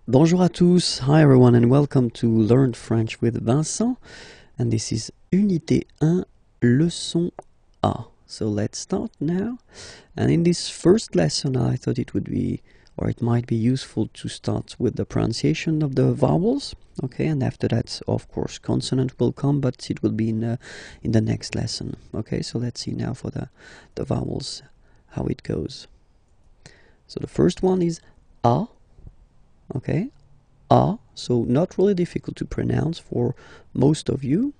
Bonjour à tous, hi everyone and welcome to Learn French with Vincent, and this is Unité 1, Leçon A. So let's start now, and in this first lesson I thought it would be, or it might be useful to start with the pronunciation of the vowels, okay, and after that of course consonant will come, but it will be in the next lesson, okay. So let's see now for the vowels, how it goes. So the first one is A. Okay, A, so not really difficult to pronounce for most of you.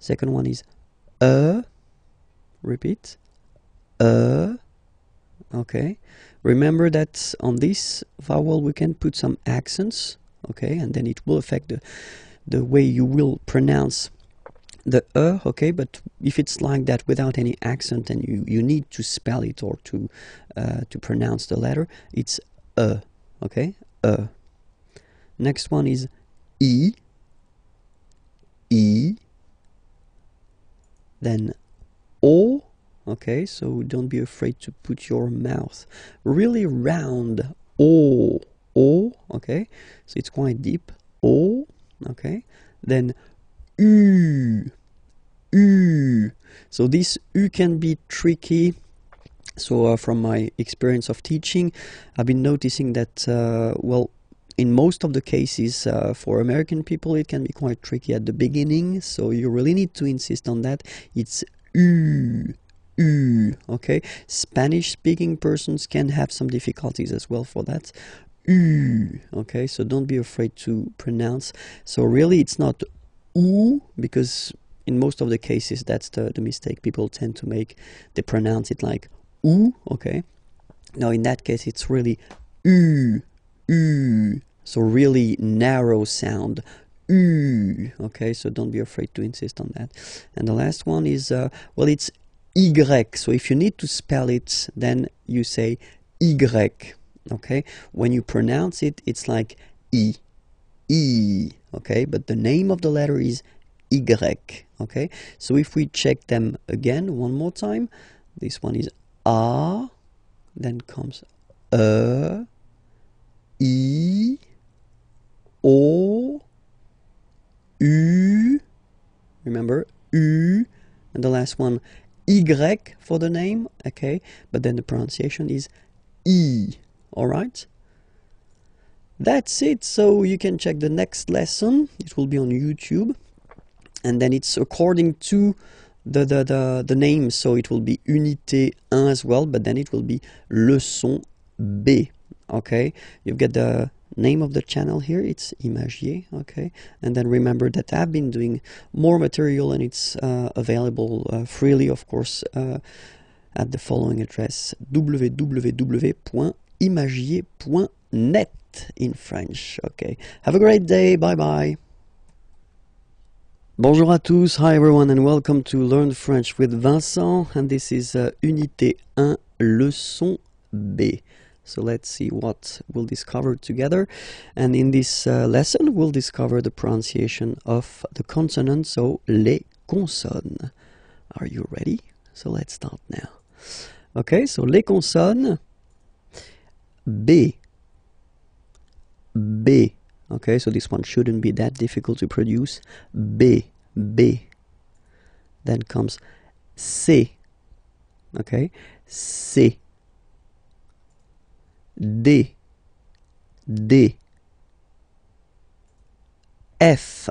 Second one is repeat, okay. Remember that on this vowel we can put some accents, okay, and then it will affect the way you will pronounce the okay, but if it's like that without any accent and you need to spell it or to pronounce the letter, it's okay, next one is E, then O, okay, so don't be afraid to put your mouth really round, O, okay, so it's quite deep, O, okay, then U, so this U can be tricky. So from my experience of teaching, I've been noticing that, well, in most of the cases for American people it can be quite tricky at the beginning, so you really need to insist on that. It's U, okay? Spanish-speaking persons can have some difficulties as well for that. U, okay? So don't be afraid to pronounce. So really it's not U, because in most of the cases that's the mistake people tend to make. They pronounce it like oo, okay. Now in that case it's really oo, so really narrow sound, oo, okay. So don't be afraid to insist on that. And the last one is well, it's y, so if you need to spell it then you say y, okay. When you pronounce it it's like e, okay, but the name of the letter is y, okay. So if we check them again one more time, this one is A, then comes I, O, U, remember, U, and the last one, Y for the name, okay, but then the pronunciation is E, alright? That's it, so you can check the next lesson, it will be on YouTube, and then it's according to the name, so it will be Unité 1 as well, but then it will be Leçon B, okay? You've got the name of the channel here, it's IMAGIERS, okay? And then remember that I've been doing more material and it's available freely, of course, at the following address, www.imagier.net in French, okay? Have a great day, bye-bye. Bonjour à tous, hi everyone and welcome to Learn French with Vincent, and this is Unité 1, Leçon B. So let's see what we'll discover together, and in this lesson we'll discover the pronunciation of the consonants, so les consonnes. Are you ready? So let's start now. Okay, so les consonnes, B, okay, so this one shouldn't be that difficult to produce. B. Then comes C. Okay, C. D. F.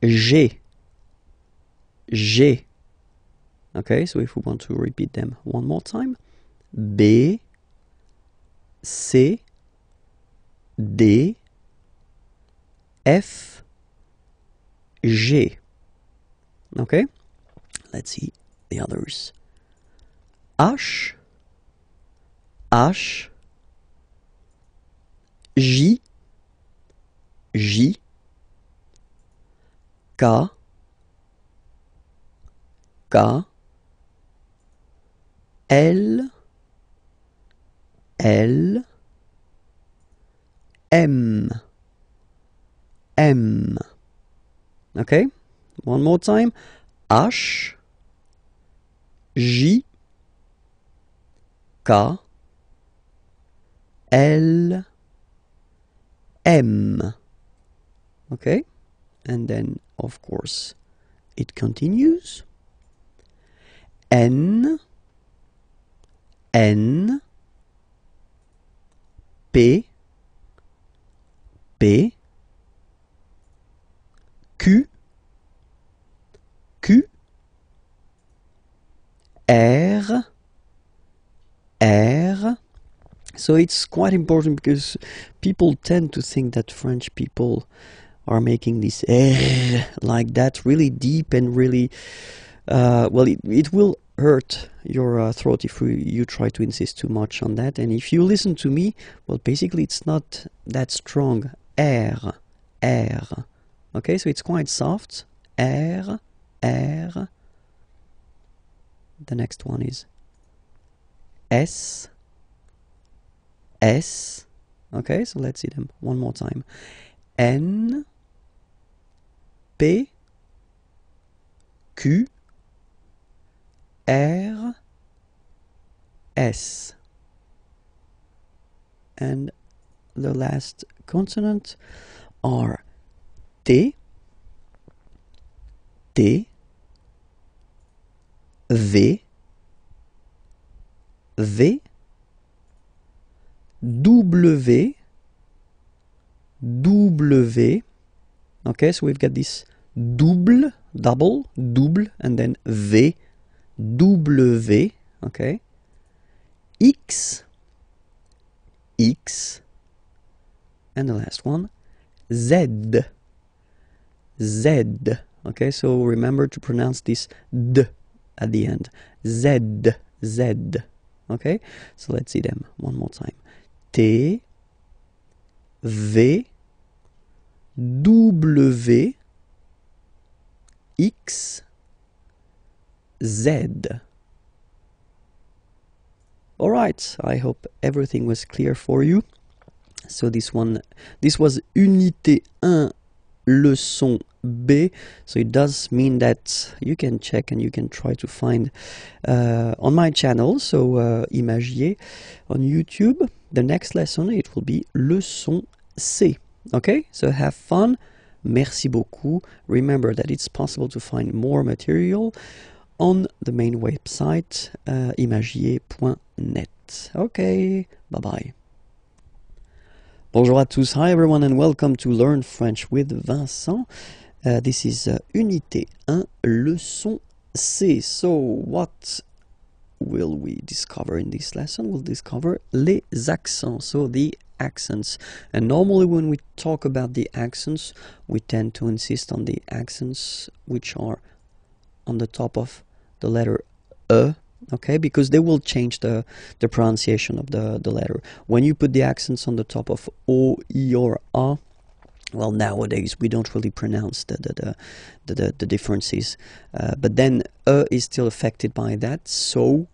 G. Okay, so if we want to repeat them one more time, B, C, D, F, G. Okay, let's see the others. H, J, K, L, M. Okay, one more time. H, J, K, L, M. Okay, and then of course it continues. N, N, P, P, Q, Q, R, R. So it's quite important because people tend to think that French people are making this R like that, really deep and really, well, it will hurt your throat if you try to insist too much on that. And if you listen to me, well, basically it's not that strong. R, R. Okay, so it's quite soft. R, R. The next one is S, S. Okay, so let's see them one more time. N, P, Q, R, S. And the last consonant are T, T, V, V, W, W. Okay, so we've got this double, and then V, W, okay, X, X, and the last one, Z, Z. Okay, so remember to pronounce this D at the end. Z, Z. Okay, so let's see them one more time. T, V, W, X, Z. All right, I hope everything was clear for you. So this was Unité 1, Leçon B. So it does mean that you can check and you can try to find on my channel, so IMAGIERS on YouTube. The next lesson, it will be Leçon C. Okay, so have fun. Merci beaucoup. Remember that it's possible to find more material on the main website, imagiers.net. Okay, bye-bye. Bonjour à tous. Hi everyone and welcome to Learn French with Vincent. This is Unité 1, Leçon C. So what will we discover in this lesson? We'll discover les accents, so the accents. And normally when we talk about the accents, we tend to insist on the accents which are on the top of the letter E, okay, because they will change the pronunciation of the letter. When you put the accents on the top of O, I, or A, well, nowadays we don't really pronounce the differences, but then E is still affected by that, so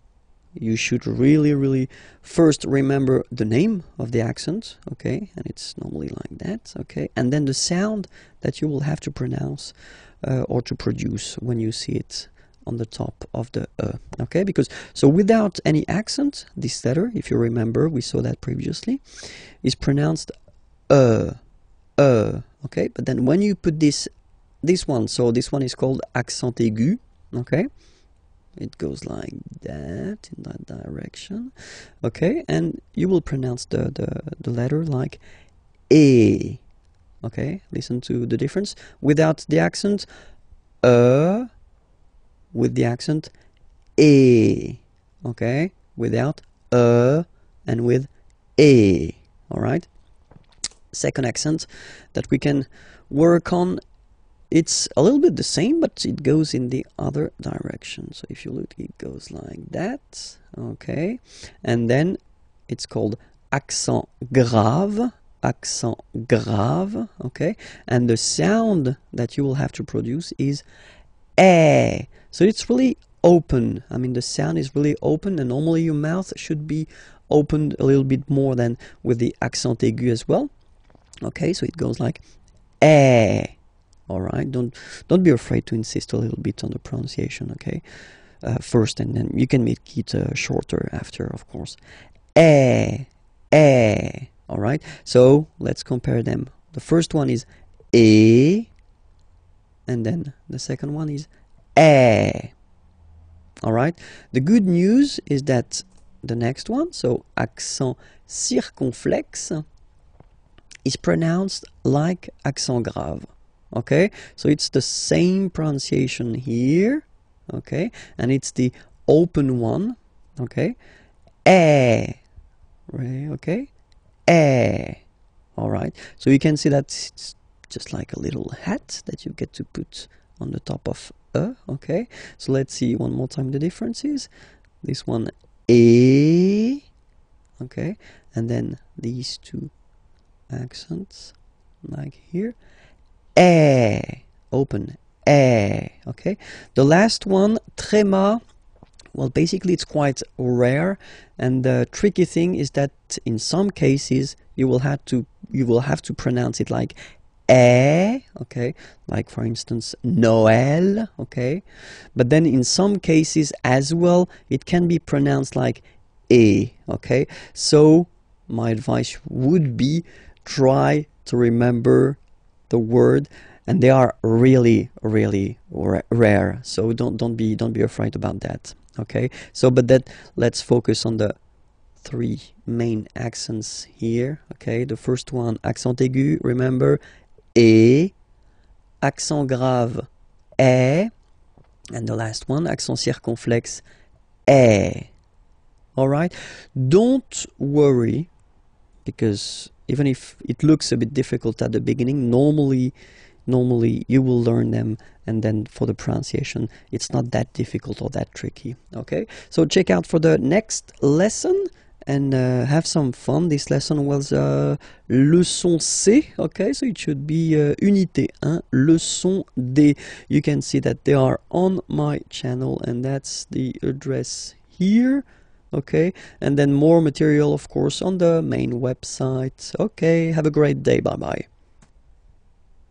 you should really first remember the name of the accent, okay, and it's normally like that, okay, and then the sound that you will have to pronounce or to produce when you see it on the top of the okay, because so without any accent, this letter, if you remember, we saw that previously, is pronounced okay, but then when you put this one, so this one is called accent aigu, okay, it goes like that, in that direction, okay, and you will pronounce the letter like E, okay, listen to the difference, without the accent, with the accent, E, okay, without and with E, alright. Second accent that we can work on, it's a little bit the same, but it goes in the other direction. So if you look, it goes like that, okay, and then it's called accent grave, okay, and the sound that you will have to produce is eh. So it's really open. I mean, the sound is really open, and normally your mouth should be opened a little bit more than with the accent aigu as well. Okay, so it goes like eh. All right, don't be afraid to insist a little bit on the pronunciation. Okay, first, and then you can make it shorter after, of course. Eh, eh. All right. So let's compare them. The first one is et, and then the second one is eh. All right. The good news is that the next one, so accent circonflexe, is pronounced like accent grave. Okay, so it's the same pronunciation here. Okay, and it's the open one. Okay, eh, right? Okay, eh. All right, so you can see that it's just like a little hat that you get to put on the top of a. Okay, so let's see one more time the differences. This one, eh. Okay, and then these two accents like here, eh, open, eh. Okay, the last one, tréma, well, basically it's quite rare, and the tricky thing is that in some cases you will have to pronounce it like eh. Okay, like for instance Noël. Okay, but then in some cases as well it can be pronounced like eh. Okay, so my advice would be try to remember the word, and they are really rare, so don't be afraid about that. Okay, so but that let's focus on the three main accents here. Okay, the first one, accent aigu, remember, et, accent grave, est, and the last one, accent circonflexe, est. All right, don't worry, because even if it looks a bit difficult at the beginning, normally you will learn them, and then for the pronunciation it's not that difficult or that tricky. Okay, so check out for the next lesson and have some fun. This lesson was leçon C. Okay, so it should be unité 1, leçon D. You can see that they are on my channel, and that's the address here. Okay, and then more material, of course, on the main website. Okay, have a great day. Bye bye.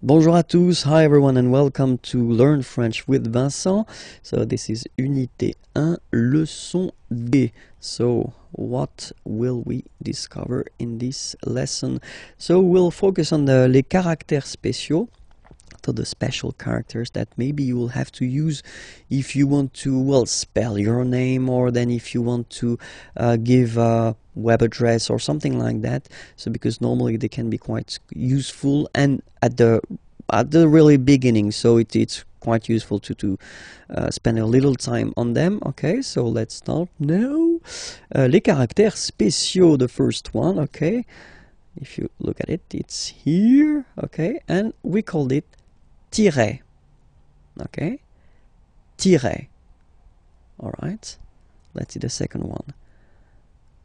Bonjour à tous, hi everyone, and welcome to Learn French with Vincent. So this is Unité 1, Leçon D. So what will we discover in this lesson? So we'll focus on les caractères spéciaux, so the special characters that maybe you will have to use if you want to, well, spell your name, or then if you want to give a web address or something like that. So because normally they can be quite useful, and at the really beginning, so it's quite useful to spend a little time on them. Okay, so let's start now. Les caractères spéciaux, the first one. Okay, if you look at it, it's here. Okay, and we called it tiret. Okay, tiret. All right, let's see the second one.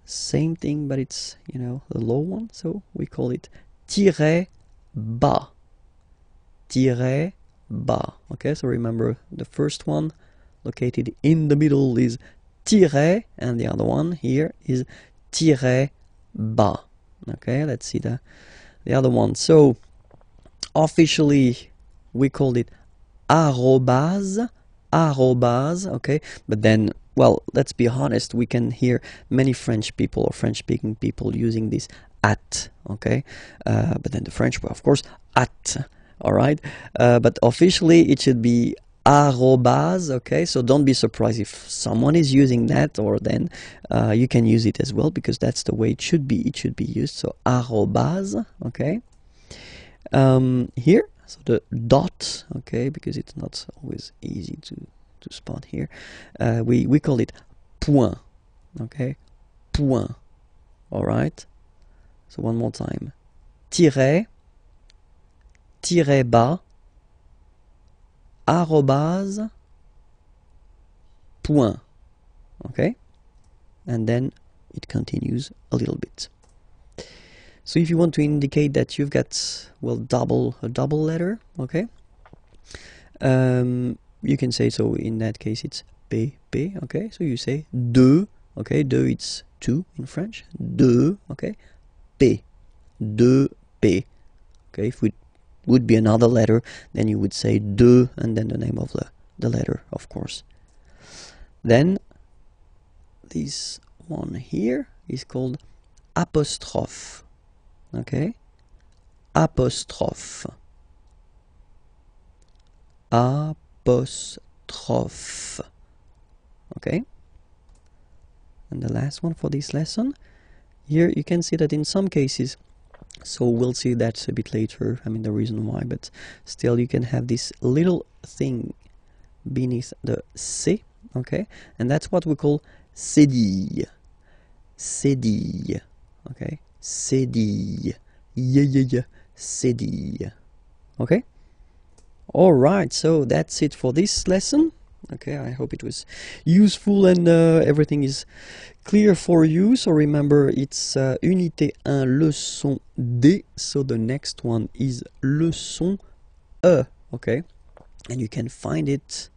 Same thing, but it's, you know, the low one, so we call it tiret bas. Tiret bas. Okay, so remember the first one located in the middle is tiret, and the other one here is tiret bas. Okay, let's see the other one. So officially we called it arrobase, okay, but then, well, let's be honest, we can hear many French people or French-speaking people using this at, okay, but then the French way, of course, at, all right, but officially it should be arrobase. Okay, so don't be surprised if someone is using that, or then you can use it as well, because that's the way it should be used. So arrobase. Okay, here, so the dot, okay, because it's not always easy to spot here, we call it point. Okay, point. All right, so one more time, tiret, tiret bas, arrobase, point. Okay, and then it continues a little bit. So if you want to indicate that you've got, well, a double letter, okay, you can say, so in that case it's P, okay, so you say deux, okay, deux, it's two in French, deux, okay, P, deux, P, okay. If it would be another letter, then you would say deux, and then the name of the letter, of course. Then this one here is called apostrophe. Okay, apostrophe. Apostrophe. Okay, and the last one for this lesson. Here you can see that in some cases, so we'll see that a bit later, I mean the reason why, but still you can have this little thing beneath the C, okay, and that's what we call cédille. Cédille, okay, cédille, yeah, cédille, okay. Alright, so that's it for this lesson. Okay, I hope it was useful and everything is clear for you. So remember, it's unité 1, leçon D. So the next one is leçon E. Okay, and you can find it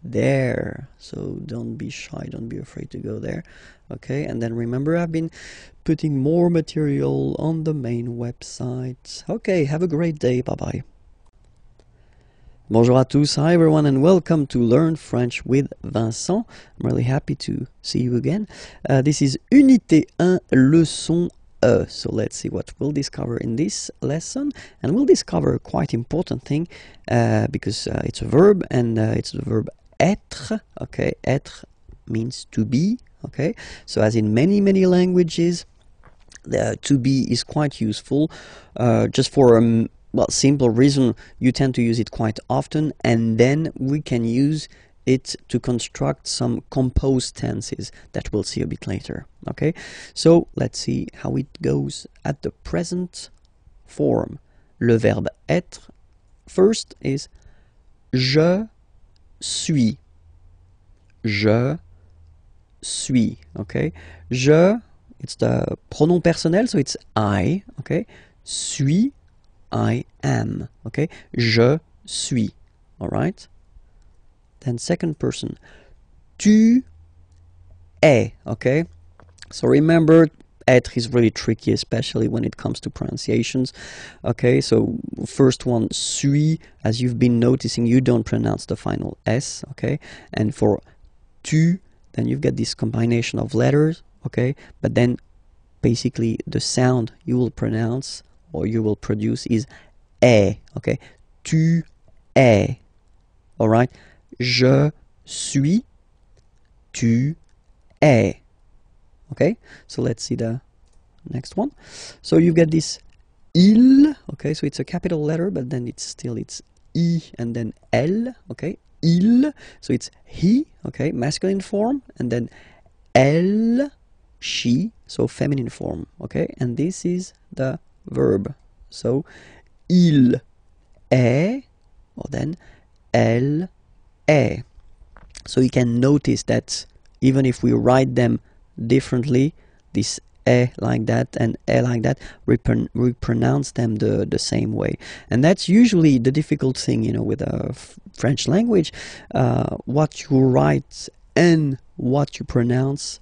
there. So don't be shy, don't be afraid to go there. Okay, and then remember, I've been putting more material on the main website. Okay, have a great day. Bye bye. Bonjour à tous, hi everyone, and welcome to Learn French with Vincent. I'm really happy to see you again. This is Unité 1, leçon E. So let's see what we'll discover in this lesson. And we'll discover a quite important thing because it's a verb, and it's the verb être. Okay, être means to be. Okay, so as in many languages, the to be is quite useful just for well, simple reason, you tend to use it quite often, and then we can use it to construct some composed tenses that we'll see a bit later. Okay, so let's see how it goes at the present form. Le verbe être first is je suis. Je suis. Okay, je, it's the pronom personnel, so it's I. Okay, suis, I am. Okay, je suis. All right. Then second person, tu es. Okay, so remember, être is really tricky, especially when it comes to pronunciations. Okay, so first one, suis, as you've been noticing, you don't pronounce the final S. Okay, and for tu, then you've got this combination of letters. Okay, but then basically the sound you will pronounce or you will produce is est. Okay, tu es. All right, je suis, tu es. Okay, so let's see the next one. So you get this il. Okay, so it's a capital letter, but then it's I and then L. Okay, il. So it's he. Okay, masculine form, and then elle, she. So feminine form. Okay, and this is the verb. So il est, or then elle est. So you can notice that even if we write them differently, this est like that and est like that, we pronounce them the same way. And that's usually the difficult thing, you know, with a French language. What you write and what you pronounce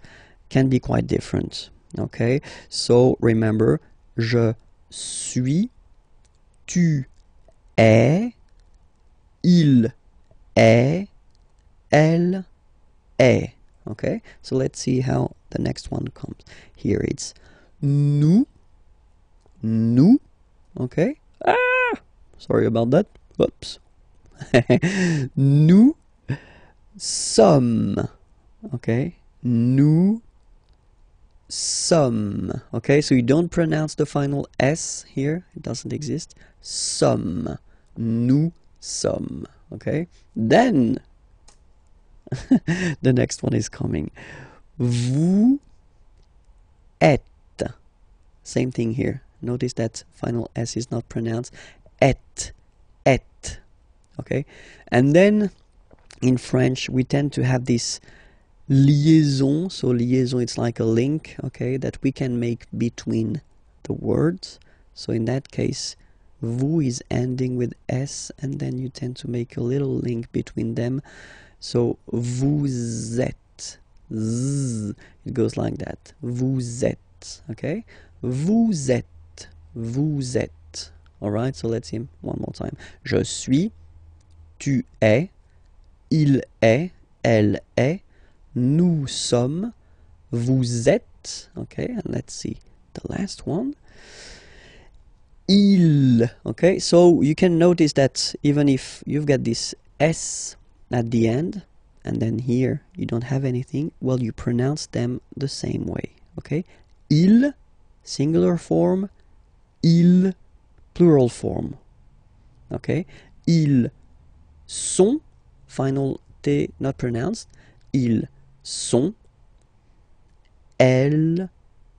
can be quite different. Okay, so remember, je suis, tu es, il est, elle est. Okay, so let's see how the next one comes. Here it's nous. Okay, sorry about that. Whoops. Nous sommes. Okay, nous sommes. Okay, so you don't pronounce the final S here, it doesn't exist. Sommes. Nous sommes. Okay, then the next one is coming. Vous êtes. Same thing here. Notice that final S is not pronounced. Et. Okay, and then in French we tend to have this liaison. So liaison, it's like a link, okay, that we can make between the words. So in that case, vous is ending with S, and then you tend to make a little link between them. So vous êtes, z, it goes like that. Vous êtes, okay? Vous êtes. All right, so let's see one more time. Je suis, tu es, il est, elle est, nous sommes, vous êtes, okay, and let's see the last one, il, okay, so you can notice that even if you've got this S at the end, and then here you don't have anything, well, you pronounce them the same way, okay, il, singular form, il, plural form, okay, ils sont, final T not pronounced, ils sont, elles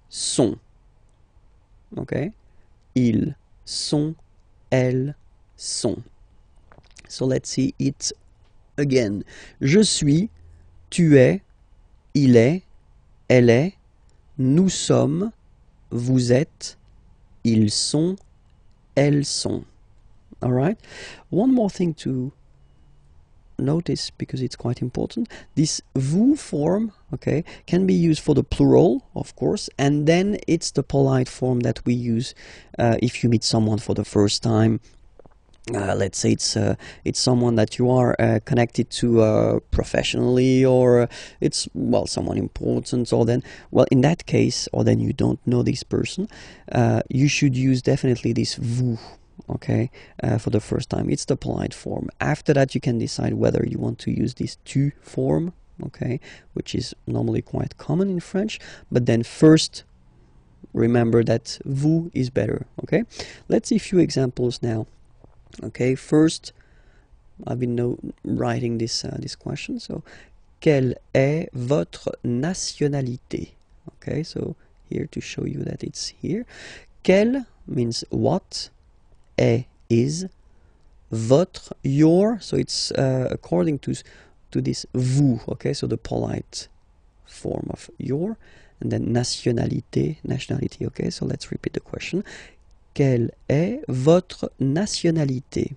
sont, okay, ils sont, elles sont. So let's see it again. Je suis, tu es, il est, elle est, nous sommes, vous êtes, ils sont, elles sont. All right. One more thing to notice, because it's quite important, this vous form, okay, can be used for the plural, of course, and then it's the polite form that we use if you meet someone for the first time. Let's say it's someone that you are connected to professionally, or it's, well, someone important, or then, well, in that case, or then you don't know this person, you should use definitely this vous, okay, for the first time. It's the polite form. After that, you can decide whether you want to use this tu form, okay, which is normally quite common in French, but then first remember that vous is better, okay. Let's see a few examples now. Okay, first, I've been writing this question. So, quelle est votre nationalité? Okay, so here to show you that it's here. Quelle means what, est is, votre, your. So it's according to this vous. Okay, so the polite form of your, and then nationalité, nationality. Okay, so let's repeat the question. Quelle est votre nationalité?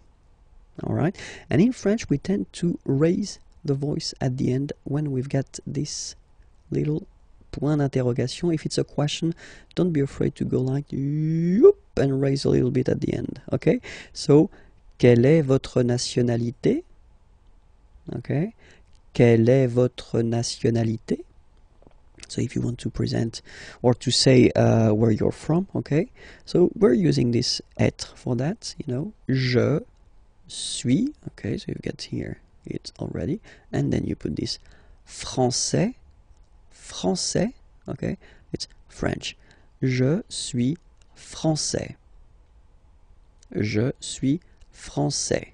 All right. And in French, we tend to raise the voice at the end when we've got this little point d'interrogation. If it's a question, don't be afraid to go like whoop, and raise a little bit at the end. Okay. So, quelle est votre nationalité? Okay. Quelle est votre nationalité? So if you want to present or to say where you're from, okay? So we're using this être for that, you know. Je suis, okay, so you get here it already. And then you put this français, français, okay? It's French. Je suis français. Je suis français.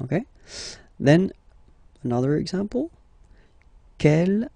Okay? Then another example. Quel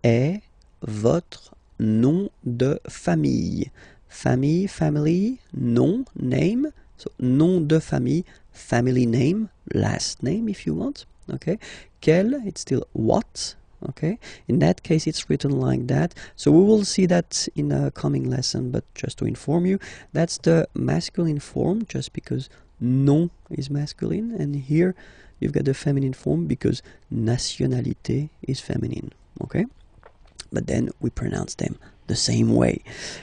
est votre nom de famille? Famille, family, nom, name. So nom de famille, family name, last name if you want. Okay. Quel, it's still what. Okay. In that case, it's written like that. So we will see that in a coming lesson, but just to inform you, that's the masculine form, just because nom is masculine, and here you've got the feminine form because nationalité is feminine. Okay. But then we pronounce them the same way.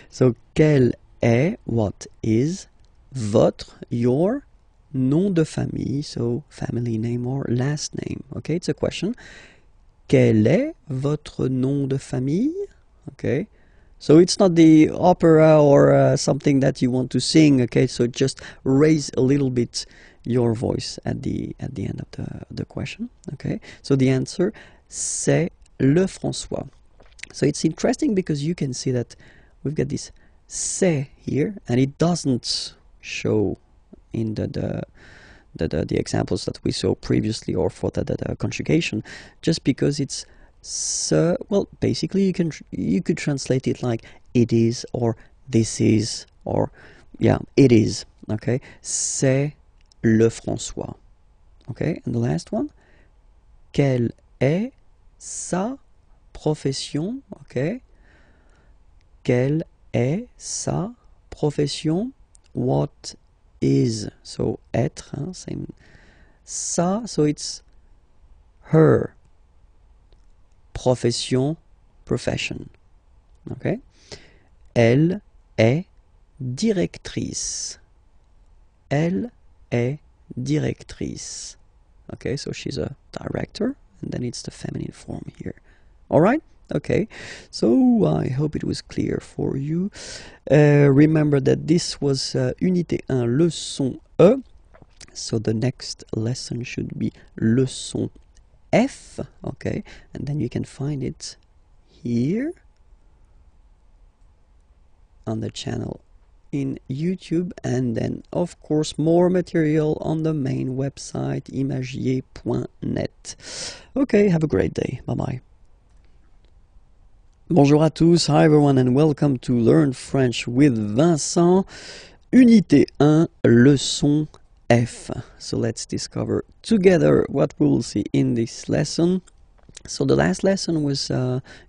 So, quel est, what is, votre, your, nom de famille, so family name or last name. Okay, it's a question. Quel est votre nom de famille? Okay, so it's not the opera or something that you want to sing. Okay, so just raise a little bit your voice at the end of the question. Okay, so the answer, c'est le François. So it's interesting because you can see that we've got this c'est here, and it doesn't show in the examples that we saw previously, or for the conjugation, just because it's so, well, basically you could translate it like it is, or this is, or yeah, it is. Okay, c'est le François. Okay, and the last one, quelle est sa profession? Okay, quelle est sa profession? What is, so être, hein, same, sa, so it's her, profession, profession. Okay, elle est directrice. Elle est directrice. Okay, so she's a director, and then it's the feminine form here, All right? Okay, so I hope it was clear for you. Remember that this was Unité 1, leçon E. So the next lesson should be leçon F, okay? And then you can find it here on the channel in YouTube, and then of course more material on the main website imagiers.net. Okay, have a great day. Bye bye. Bonjour à tous, hi everyone, and welcome to Learn French with Vincent, Unité 1, leçon F. So let's discover together what we will see in this lesson. So the last lesson was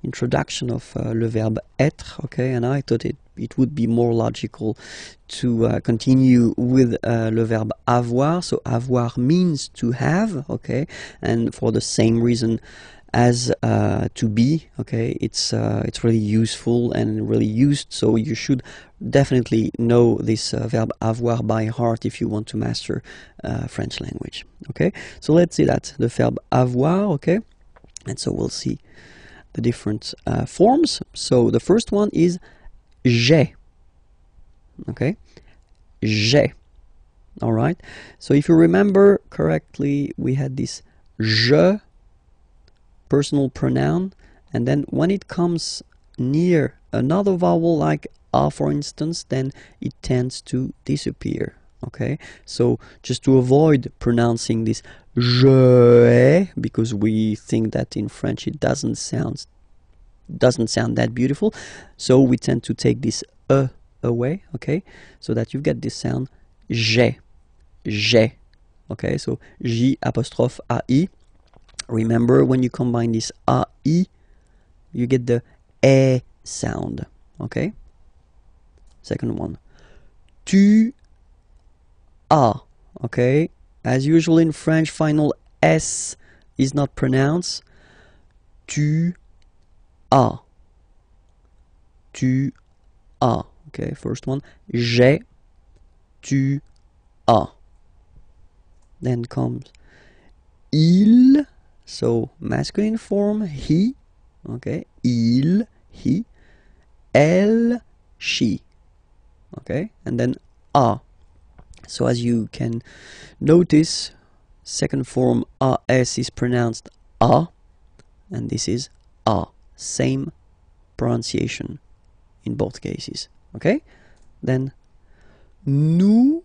introduction of le verbe être, okay, and I thought it would be more logical to continue with le verbe avoir. So avoir means to have, okay, and for the same reason as to be, okay, it's really useful and really used, so you should definitely know this verb avoir by heart if you want to master French language, okay. So let's see that, the verb avoir, okay, and so we'll see the different forms. So the first one is j'ai, okay, j'ai, all right. So if you remember correctly, we had this je, personal pronoun, and then when it comes near another vowel like a, for instance, then it tends to disappear, okay. So just to avoid pronouncing this je ai, because we think that in French it doesn't sound that beautiful, so we tend to take this e away, okay, so that you get this sound j'ai, j'ai, okay. So j apostrophe ai. Remember, when you combine this ai, you get the e sound, okay. Second one, tu as, okay. As usual in French, final s is not pronounced. Tu as, tu as, okay. First one, j'ai, tu as. Then comes il, so masculine form, he, okay, il, he, elle, she, okay, and then a. So as you can notice, second form as is pronounced a, and this is a, same pronunciation in both cases, okay. Then nous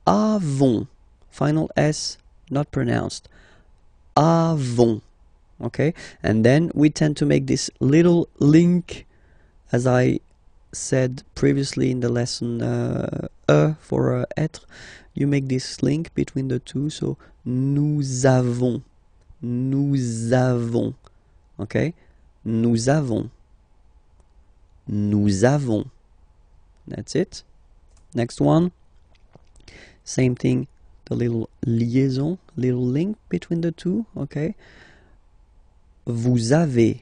avons, final s not pronounced, avons, okay. And then we tend to make this little link, as I said previously in the lesson for être, you make this link between the two, so nous avons, okay, nous avons, that's it. Next one, same thing, the little liaison, little link between the two, okay. Vous avez,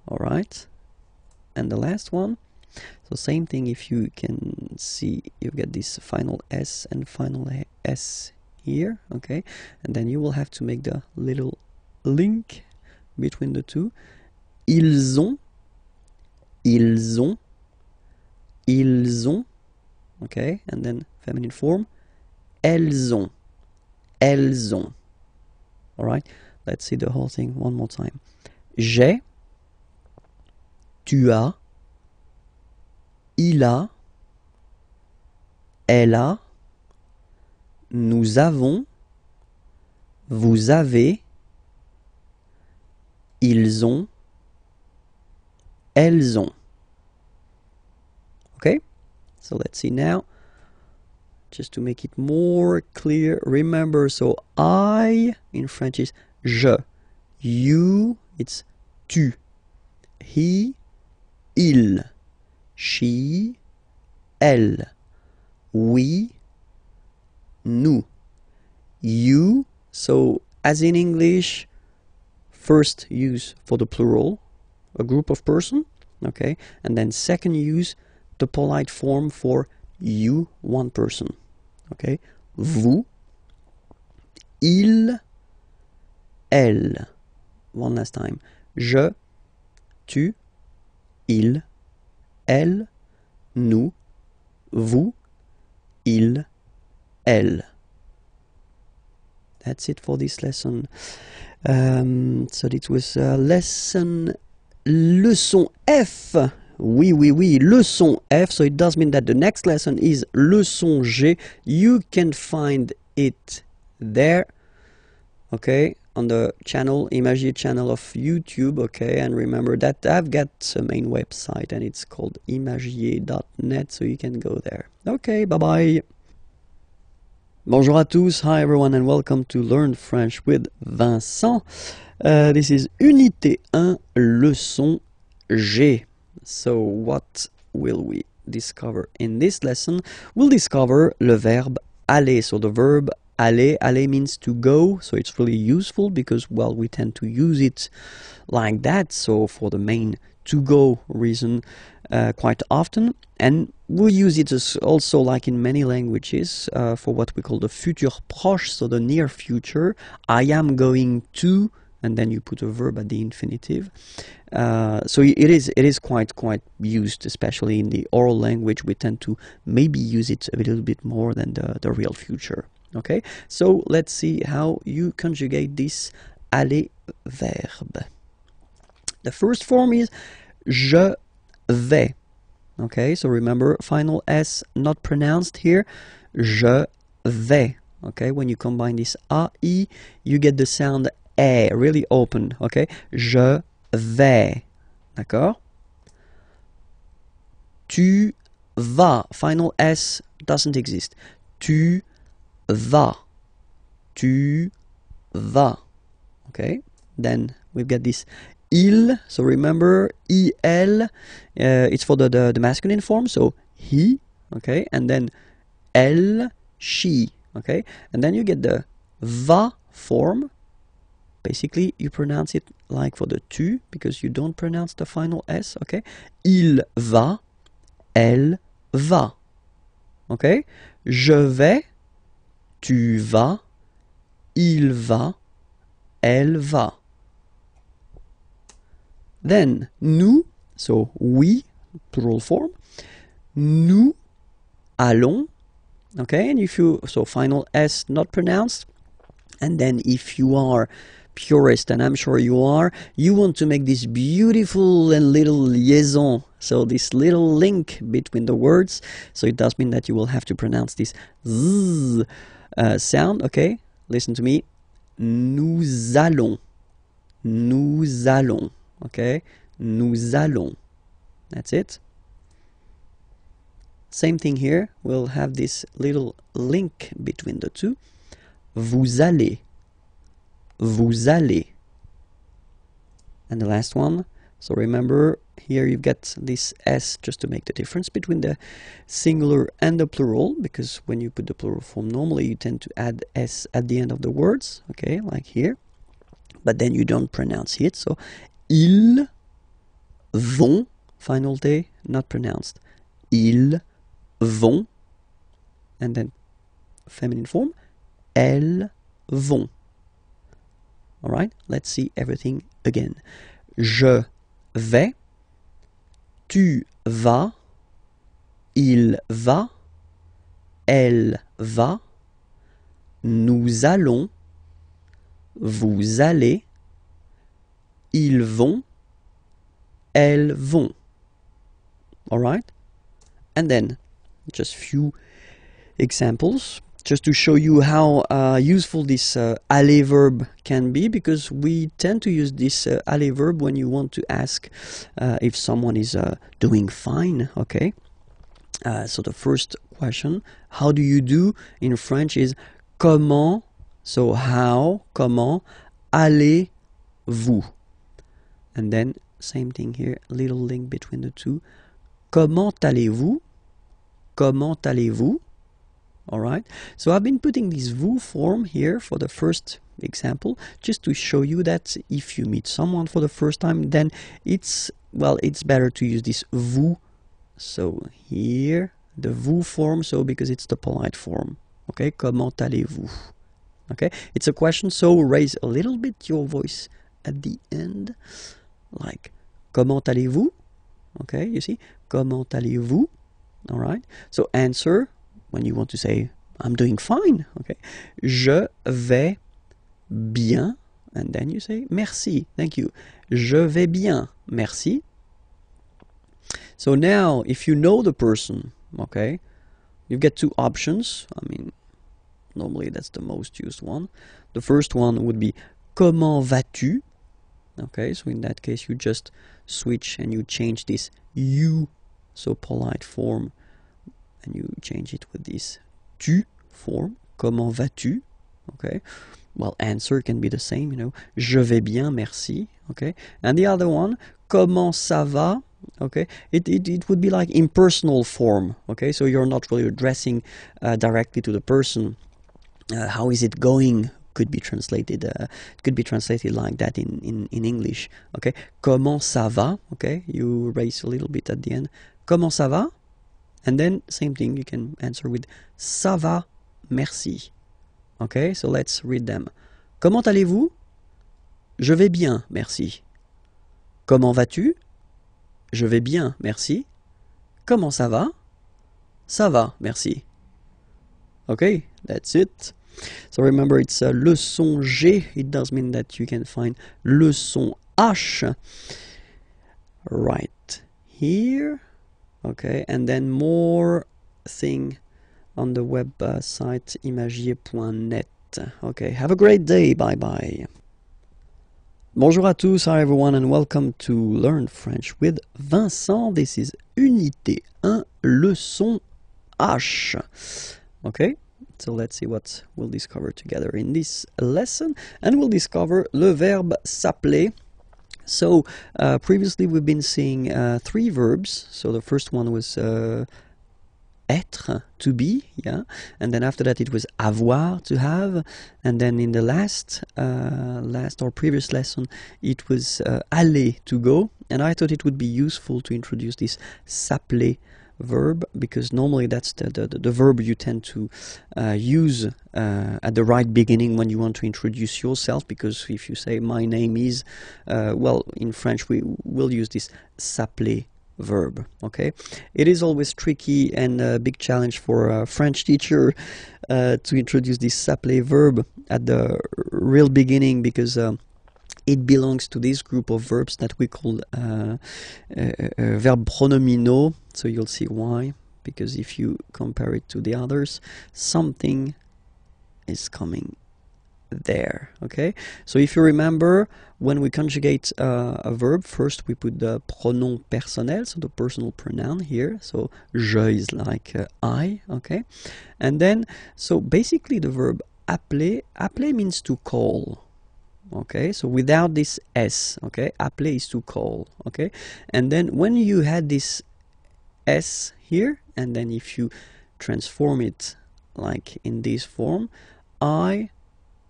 all right. And the last one, so same thing, if you can see, you get this final s and final s here, okay, and then you will have to make the little link between the two. Ils ont, okay, and then feminine form, elles ont, all right. Let's see the whole thing one more time. J'ai, tu as, il a, elle a, nous avons, vous avez, ils ont, elles ont. Okay, so let's see now, just to make it more clear. Remember, so I in French is je, you it's tu, he, il, she, elle, we, nous, you. So as in English, first use for the plural, a group of person, okay, and then second use the polite form for you, one person, okay. Vous, il, elle. One last time. Je, tu, il, elle, nous, vous, il, elle. That's it for this lesson. So it was leçon F. Oui, oui, oui, leçon F. So it does mean that the next lesson is leçon G. You can find it there, okay, on the channel, IMAGIERS channel of YouTube, okay, and remember that I've got a main website and it's called imagiers.net, so you can go there. Okay, bye-bye. Bonjour à tous, hi everyone, and welcome to Learn French with Vincent. This is Unité 1, leçon G. So what will we discover in this lesson? We'll discover le verbe aller. So the verb aller, aller means to go, so it's really useful because, well, we tend to use it like that, so for the main to go reason quite often. And we'll use it as also, like in many languages, for what we call the futur proche, so the near future. I am going to, and then you put a verb at the infinitive. So it is quite used, especially in the oral language. We tend to maybe use it a little bit more than the real future. Okay, so let's see how you conjugate this aller verb. The first form is je vais. Okay, so remember, final S not pronounced here. Je vais. Okay, when you combine this A, I, you get the sound E, really open. Okay, je vais. D'accord? Tu vas. Final S doesn't exist. Tu vas. Tu vas. Okay, then we've got this il, so remember il, it's for the masculine form, so he, okay, and then elle, she, okay, and then you get the va form. Basically you pronounce it like for the tu because you don't pronounce the final S, okay, il va, elle va, okay, je vais, tu vas, il va, elle va. Then nous, so we, plural form, nous allons, okay, and if you, so final S not pronounced, and then if you are purist, and I'm sure you are, you want to make this beautiful and little liaison, so this little link between the words, so it does mean that you will have to pronounce this z sound, okay, listen to me, nous allons, nous allons. Okay, nous allons. That's it. Same thing here. We'll have this little link between the two. Vous allez. Vous allez. And the last one. So remember, here you've got this S just to make the difference between the singular and the plural, because when you put the plural form, normally you tend to add S at the end of the words. Okay, like here. But then you don't pronounce it. So ils vont, final T not pronounced, ils vont, and then feminine form, elles vont. Alright, let's see everything again. Je vais, tu vas, il va, elle va, nous allons, vous allez, ils vont, elles vont. All right? And then just few examples just to show you how useful this aller verb can be, because we tend to use this aller verb when you want to ask if someone is doing fine, okay? So the first question, how do you do in French is comment, so how, comment, allez-vous? And then same thing here, little link between the two. Comment allez-vous? Comment allez-vous? All right. So I've been putting this vous form here for the first example, just to show you that if you meet someone for the first time, then it's better to use this vous. So here, the vous form, so because it's the polite form. Okay, comment allez-vous? Okay, it's a question, so raise a little bit your voice at the end, like comment allez-vous? Okay, you see, comment allez-vous? All right, so answer when you want to say I'm doing fine. Okay, je vais bien, and then you say merci, thank you. Je vais bien, merci. So now, if you know the person, okay, you get two options. I mean, normally that's the most used one. The first one would be comment vas-tu? Okay, so in that case you just switch and you change this you, so polite form, and you change it with this tu form. Comment vas-tu? Okay, well, answer can be the same, you know, je vais bien, merci. Okay, and the other one, comment ça va? Okay, it would be like impersonal form. Okay, so you're not really addressing directly to the person. How is it going? Could be translated like that in English. Okay, comment ça va? Okay, you raise a little bit at the end. Comment ça va? And then same thing, you can answer with ça va, merci. Okay, so let's read them. Comment allez-vous? Je vais bien, merci. Comment vas-tu? Je vais bien, merci. Comment ça va? Ça va, merci. Okay, that's it. So remember, it's le son G. It does mean that you can find le son H right here. Okay, and then more thing on the website imagiers.net. Okay, have a great day. Bye bye. Bonjour à tous, hi everyone, and welcome to Learn French with Vincent. This is Unité 1, leçon H. Okay, so let's see what we'll discover together in this lesson, and we'll discover le verbe s'appeler. So previously we've been seeing three verbs. So the first one was être, to be, yeah, and then after that it was avoir, to have, and then in the last or previous lesson it was aller, to go. And I thought it would be useful to introduce this s'appeler verb, because normally that's the verb you tend to use at the right beginning when you want to introduce yourself, because if you say my name is, well, in French we will use this s'appeler verb. Okay, it is always tricky and a big challenge for a French teacher to introduce this s'appeler verb at the real beginning, because it belongs to this group of verbs that we call verb pronominaux. So you'll see why, because if you compare it to the others, something is coming there. Okay, so if you remember, when we conjugate a verb, first we put the pronom personnel, so the personal pronoun here. So je is like I. Okay, and then so basically the verb appeler means to call. Okay, so without this s, okay, appeler is to call. Okay, and then when you had this s here, and then if you transform it like in this form, I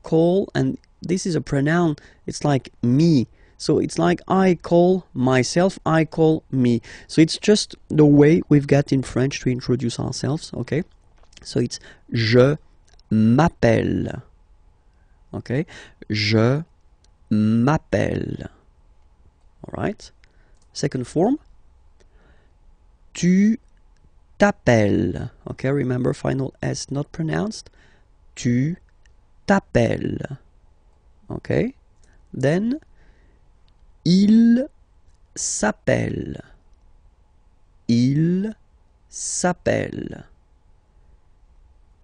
call, and this is a pronoun, it's like me, so it's like I call myself, I call me. So it's just the way we've got in French to introduce ourselves. Okay, so it's je m'appelle. Okay, je m'appelle. All right, second form, tu t'appelles. Okay, remember, final S not pronounced. Tu t'appelles. Okay, then il s'appelle. Il s'appelle.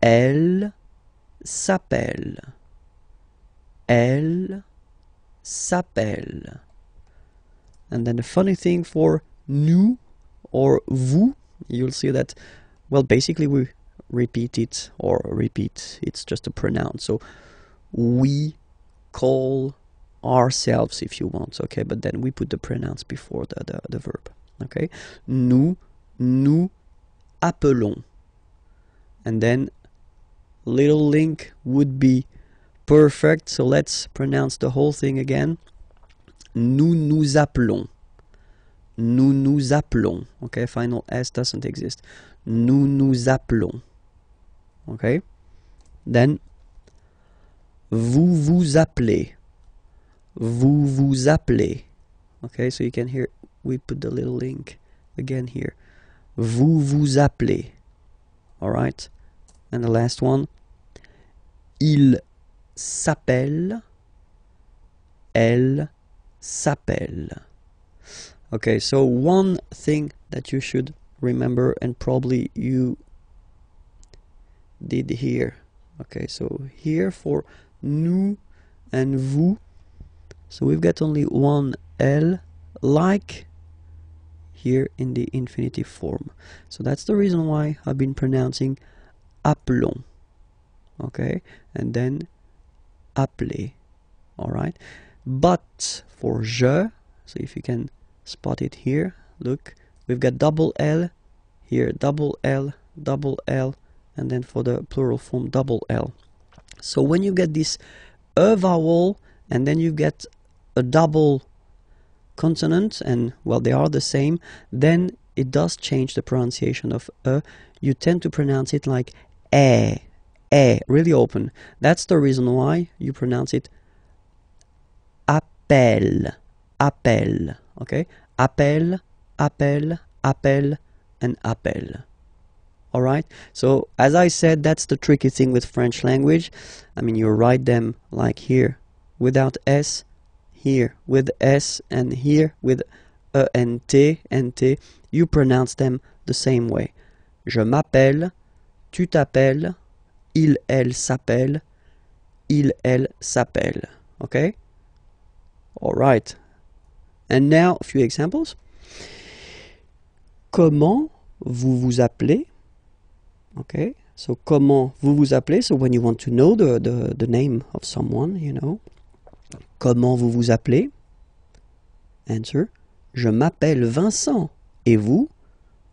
Elle s'appelle. Elle s'appelle. And then the funny thing for nous or vous, you'll see that, well, basically we repeat it, it's just a pronoun. So we call ourselves, if you want, okay, but then we put the pronouns before the verb. Okay, nous appelons, and then little link would be perfect. So let's pronounce the whole thing again. Nous appelons. Nous appelons. Okay, final S doesn't exist. Nous appelons. Okay, then Vous vous appelez. Vous vous appelez. Okay, so you can hear, we put the little link again here. Vous vous appelez. Alright? And the last one. Il s'appelle. Elle s'appelle. Okay, so one thing that you should remember, and probably you did here. Okay, so here for nous and vous, so we've got only one L, like here in the infinitive form. So that's the reason why I've been pronouncing appelons. Okay, and then appeler. Alright, but for je, so if you can spot it here, look, we've got double L here, double L, and then for the plural form double L. So when you get this E vowel and then you get a double consonant, and well, they are the same, then it does change the pronunciation of E. You tend to pronounce it like really open. That's the reason why you pronounce it appel, appel. Okay, appel, appel, appel, and appel. Alright, so as I said, that's the tricky thing with French language. I mean, you write them like here without S, here with S, and here with E and T. You pronounce them the same way. Je m'appelle, tu t'appelles, il, elle s'appelle, il, elle s'appelle. Okay? Alright. And now, a few examples. Comment vous vous appelez? Okay, so comment vous vous appelez? So when you want to know the name of someone, you know. Comment vous vous appelez? Answer. Je m'appelle Vincent. Et vous?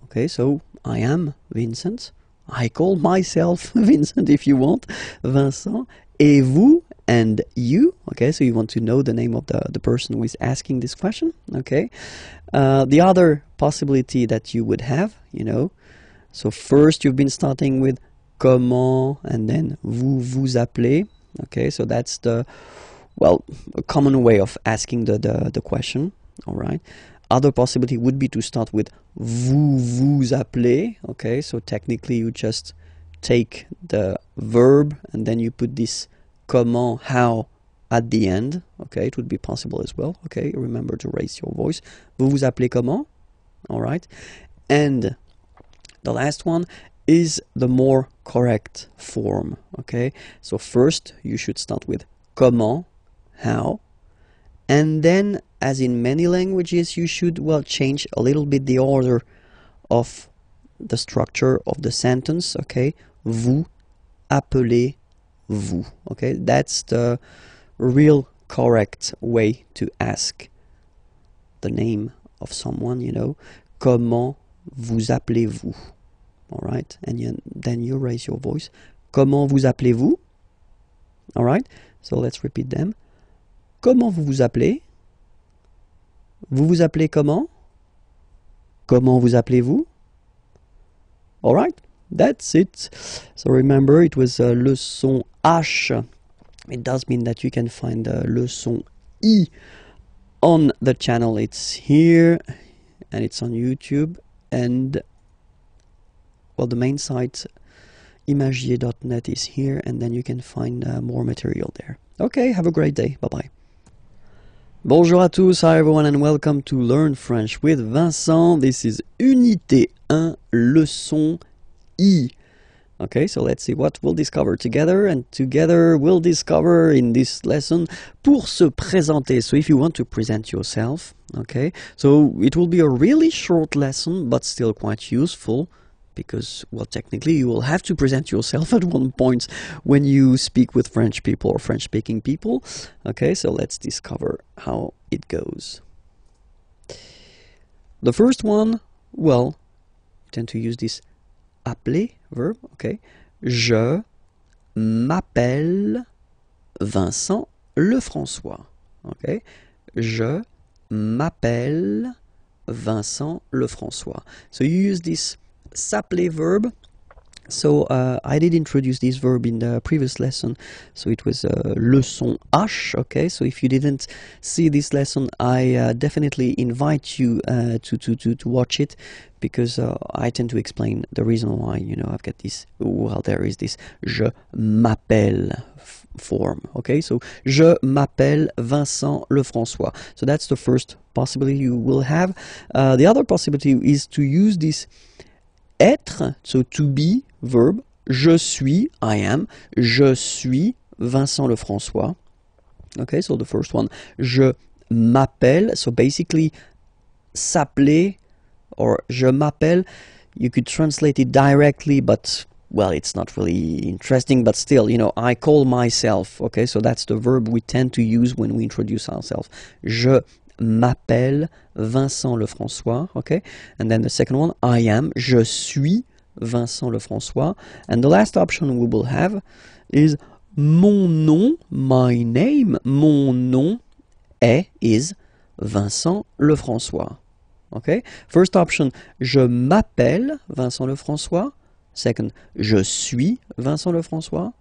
Okay, so I am Vincent. I call myself Vincent if you want. Vincent. Et vous? And you? Okay, so you want to know the name of the person who is asking this question. Okay. The other possibility that you would have, you know. So first you've been starting with comment and then vous vous appelez. Okay, so that's the, well, a common way of asking the question. All right. Other possibility would be to start with vous vous appelez. Okay, so technically you just take the verb and then you put this comment, how, at the end. Okay, it would be possible as well. Okay, remember to raise your voice. Vous vous appelez comment? All right. And the last one is the more correct form. Okay, so first you should start with comment, how, and then, as in many languages, you should, well, change a little bit the order of the structure of the sentence. Okay, vous appelez vous. Okay, that's the real correct way to ask the name of someone, you know. Comment vous appelez-vous? Alright, and then you raise your voice. Comment vous appelez-vous? Alright, so let's repeat them. Comment vous vous appelez? Vous vous appelez comment? Comment vous appelez-vous? Alright, that's it. So remember, it was le son H. It does mean that you can find le son I on the channel. It's here and it's on YouTube, and well, the main site IMAGIERS.net is here, and then you can find more material there. Okay, have a great day. Bye-bye. Bonjour à tous, hi everyone, and welcome to Learn French with Vincent. This is Unité 1, leçon I. Okay, so let's see what we'll discover together, and together we'll discover in this lesson pour se présenter. So if you want to present yourself, okay, so it will be a really short lesson, but still quite useful, because, well, technically you will have to present yourself at one point when you speak with French people or French-speaking people. Okay, so let's discover how it goes. The first one, well, I tend to use this appeler verb, okay. Je m'appelle Vincent Lefrançois, okay. Je m'appelle Vincent Lefrançois. So you use this s'appeler verb So I did introduce this verb in the previous lesson, so it was leçon H, okay? So if you didn't see this lesson, I definitely invite you to watch it, because I tend to explain the reason why, you know, I've got this, well, there is this je m'appelle form, okay? So je m'appelle Vincent Lefrançois. So that's the first possibility you will have. The other possibility is to use this être, so to be verb, je suis, I am, je suis Vincent Lefrançois. Okay, so the first one, je m'appelle, so basically s'appeler or je m'appelle, you could translate it directly, but well, it's not really interesting, but still, you know, I call myself, okay, so that's the verb we tend to use when we introduce ourselves. Je m'appelle Vincent Lefrançois, okay? And then the second one, I am, je suis Vincent Lefrançois. And the last option we will have is mon nom, my name, mon nom is Vincent Lefrançois, okay? First option, je m'appelle Vincent Lefrançois. Second, je suis Vincent Lefrançois.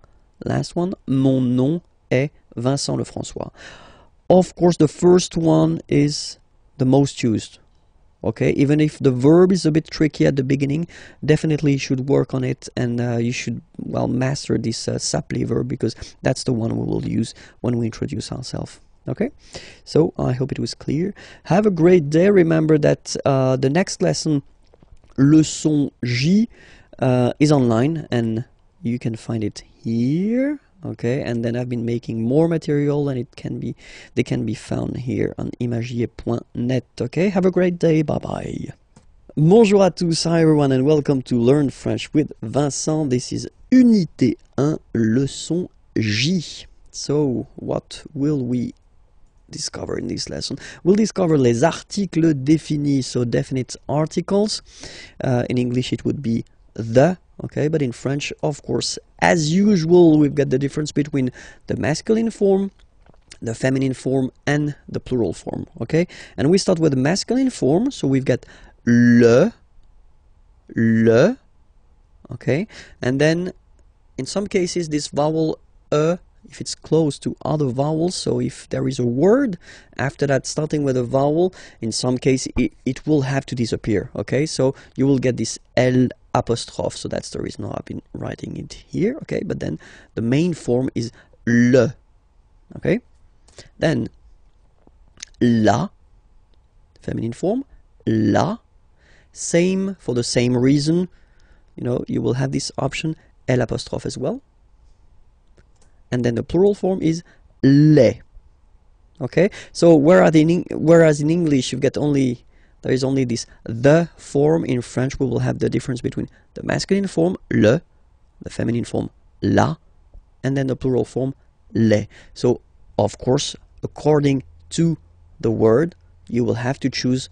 Last one, mon nom est Vincent Lefrançois. Of course, the first one is the most used, okay? Even if the verb is a bit tricky at the beginning, definitely you should work on it, and you should, well, master this s'appeler verb, because that's the one we will use when we introduce ourselves, okay? So I hope it was clear. Have a great day. Remember that the next lesson, leçon J, is online, and you can find it here. Okay, and then I've been making more material, and they can be found here on imagiers.net. Okay, have a great day. Bye bye. Bonjour à tous, hi everyone, and welcome to Learn French with Vincent. This is Unité 1, leçon J. So, what will we discover in this lesson? We'll discover les articles définis, so definite articles. In English, it would be the. Okay, but in French, of course, as usual, we've got the difference between the masculine form, the feminine form, and the plural form. Okay, and we start with the masculine form, so we've got le, okay, and then in some cases this vowel if it's close to other vowels, so if there is a word after that starting with a vowel, in some case it will have to disappear. Okay, so you will get this L apostrophe, so that's the reason why I've been writing it here. Okay, but then the main form is le. Okay, then la, feminine form, la, same for the same reason, you know, you will have this option L apostrophe as well. And then the plural form is les. Okay, so whereas in English you've got there is only this the form, in French we will have the difference between the masculine form le, the feminine form la, and then the plural form les. So of course, according to the word, you will have to choose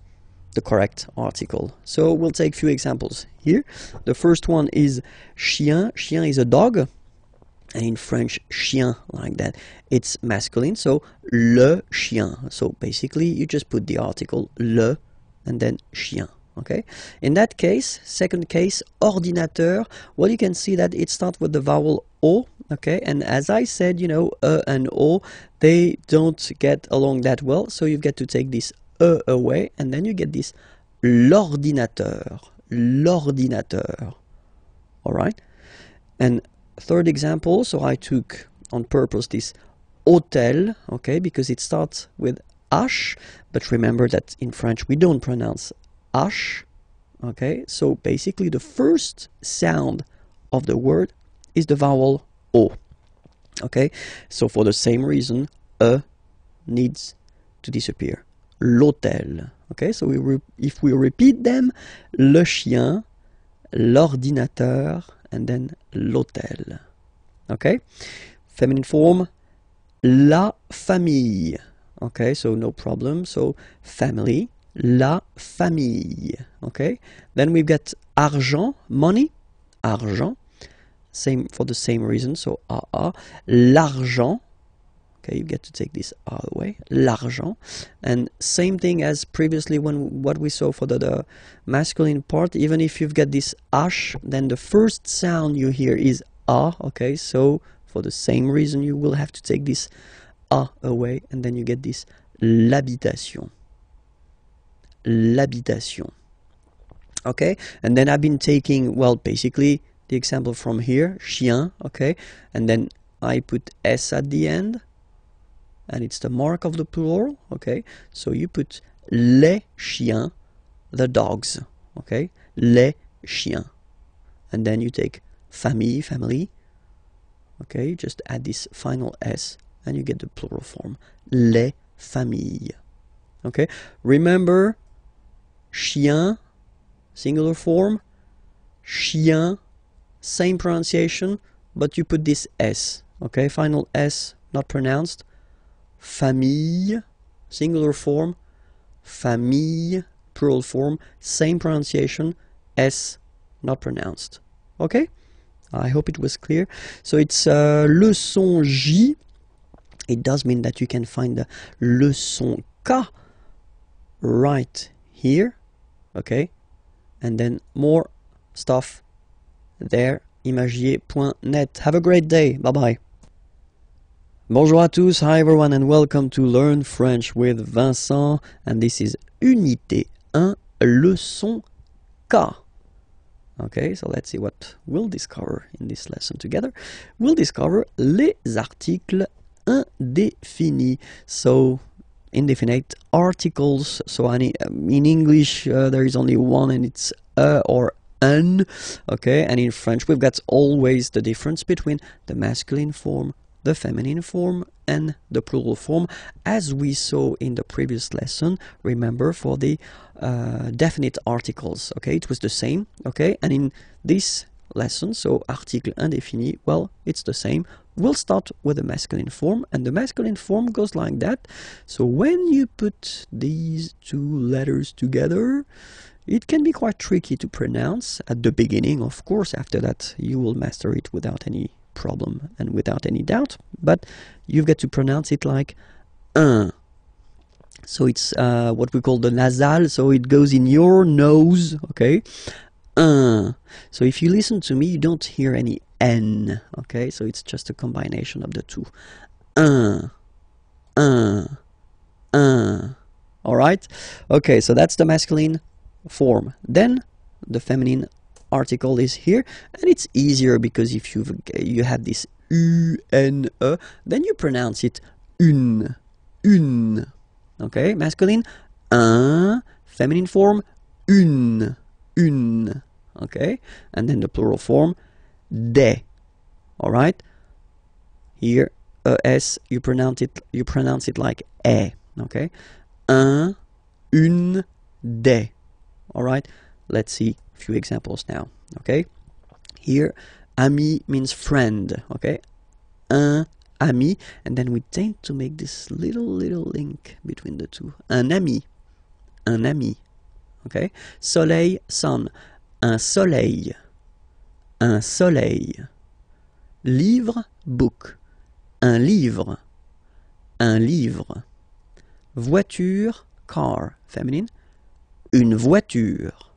the correct article. So we'll take a few examples here. The first one is chien. Chien is a dog. And in French, chien, like that, it's masculine, so le chien. So basically, you just put the article le and then chien, okay? In that case, second case, ordinateur, well, you can see that it starts with the vowel O, okay? And as I said, you know, and O, they don't get along that well, so you've got to take this away, and then you get this l'ordinateur, all right? And third example, so I took on purpose this hôtel, okay, because it starts with H, but remember that in French we don't pronounce H, okay, so basically the first sound of the word is the vowel O, okay, so for the same reason, needs to disappear. L'hôtel, okay, so if we repeat them, le chien, l'ordinateur, and then l'hôtel. Okay, feminine form, la famille. Okay, so no problem. So family, la famille. Okay, then we've got argent, money, argent. Same for the same reason. So l'argent. Okay, you get to take this A away, l'argent. And same thing as previously when what we saw for the masculine part, even if you've got this H, then the first sound you hear is A, okay, so for the same reason you will have to take this A away, and then you get this l'habitation. L'habitation. Okay, and then I've been taking, well, basically the example from here, chien, okay, and then I put S at the end, and it's the mark of the plural, okay, so you put les chiens, the dogs, okay, les chiens, and then you take famille, family, okay, just add this final S, and you get the plural form, les familles, okay, remember, chien, singular form, chien, same pronunciation, but you put this S, okay, final S, not pronounced, famille, singular form, famille, plural form, same pronunciation, S, not pronounced, okay, I hope it was clear. So it's leçon J, it does mean that you can find the leçon K right here, okay, and then more stuff there, imagier.net. Have a great day. Bye bye. Bonjour à tous. Hi everyone, and welcome to Learn French with Vincent. And this is Unité 1, Leçon K. Okay, so let's see what we'll discover in this lesson together. We'll discover les articles indéfinis. So indefinite articles. So in English there is only one, and it's or un. Okay, and in French we've got always the difference between the masculine form, the feminine form, and the plural form, as we saw in the previous lesson. Remember, for the definite articles, okay, it was the same, okay, and in this lesson, so article indéfini, well, it's the same. We'll start with the masculine form, and the masculine form goes like that. So when you put these two letters together, it can be quite tricky to pronounce at the beginning. Of course, after that you will master it without any problem and without any doubt, but you've got to pronounce it like un. So it's what we call the nasal, so it goes in your nose, okay, un. So if you listen to me, you don't hear any N, okay, so it's just a combination of the two. Un, un, un. Alright? Okay, so that's the masculine form. Then the feminine article is here, and it's easier because if you have this U-N-E, then you pronounce it une, une. Okay, masculine, un, feminine form, une, une. Okay, and then the plural form, des. All right, here S, you pronounce it like e. Okay, un, une, des. All right, let's see a few examples now. Okay, here ami means friend. Okay, un ami, and then we tend to make this little link between the two. Un ami, un ami. Okay, soleil, sun, un soleil, un soleil. Livre, book, un livre, un livre. Voiture, car, feminine, une voiture,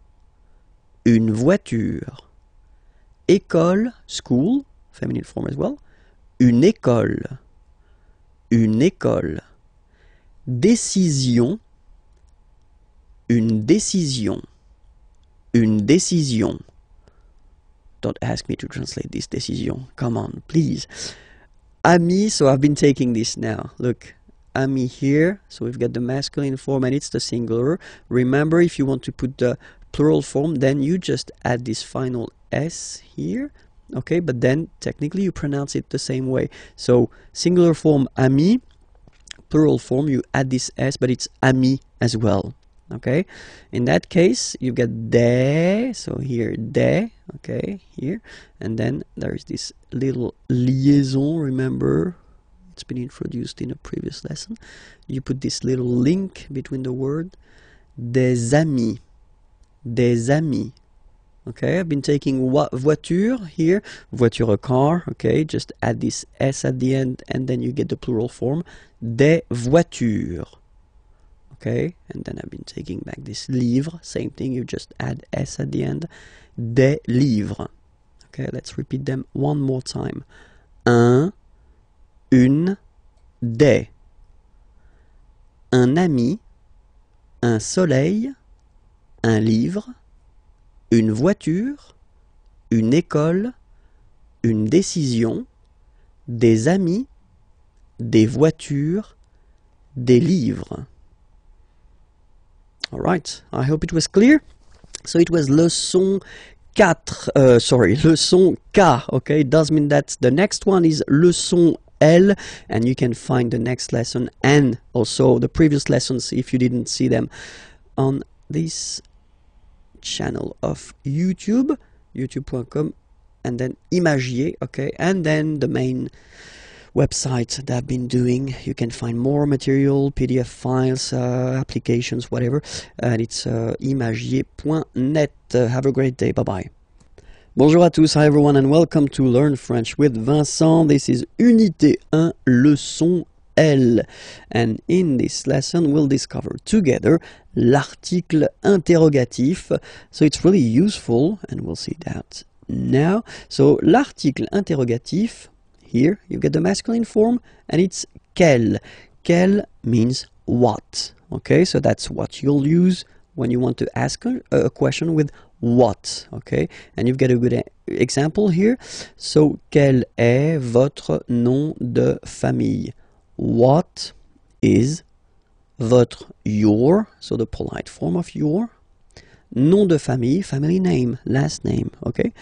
une voiture. École, school, feminine form as well, une école, une école. Décision, une décision, une décision. Don't ask me to translate this décision. Come on, please. Ami, so I've been taking this now. Look, ami here. So we've got the masculine form and it's the singular. Remember, if you want to put the plural form, then you just add this final S here. Okay, but then technically you pronounce it the same way. So singular form ami, plural form you add this S, but it's ami as well. Okay, in that case you've got des, so here des, okay, here, and then there's this little liaison. Remember, it's been introduced in a previous lesson. You put this little link between the word, des amis, Okay, I've been taking voiture here, voiture, a car. Okay, just add this S at the end and then you get the plural form, des voitures. Okay, and then I've been taking back this livre, same thing, you just add S at the end, des livres. Okay, let's repeat them one more time. Un, une, des. Un ami, un soleil, un livre, une voiture, une école, une décision, des amis, des voitures, des livres. All right, I hope it was clear. So it was leçon 4, leçon K, okay? It does mean that the next one is leçon L, and you can find the next lesson and also the previous lessons if you didn't see them on this channel of YouTube, youtube.com, and then IMAGIERS, okay? And then the main website that I've been doing. You can find more material, PDF files, applications, whatever, and it's imagiers.net. Have a great day. Bye-bye. Bonjour à tous, hi everyone, and welcome to Learn French with Vincent. This is Unité 1, Leçon L. And in this lesson, we'll discover together l'article interrogatif. So it's really useful, and we'll see that now. So l'article interrogatif, here you get the masculine form, and it's quel. Quel means what. Okay, so that's what you'll use when you want to ask a question with what, okay? And you've got a good example here. So, quel est votre nom de famille? What is votre, your, so the polite form of your, nom de famille, family name, last name, okay?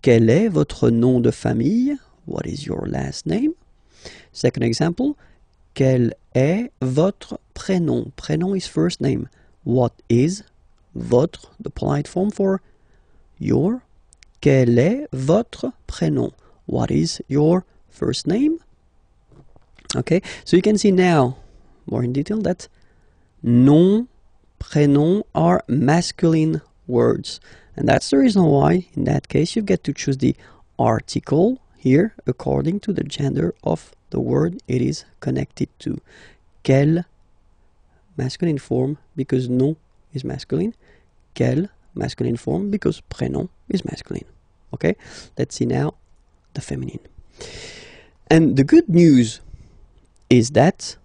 Quel est votre nom de famille? What is your last name? Second example, quel est votre prénom? Prénom is first name. What is votre, the polite form for your? Quel est votre prénom? What is your first name? Okay, so you can see now, more in detail, that nom, prénom are masculine words. And that's the reason why, in that case, you get to choose the article here according to the gender of the word it is connected to. Quel, masculine form, because nom is masculine. Quel, masculine form, because prénom is masculine. Okay, let's see now the feminine. And the good news is that,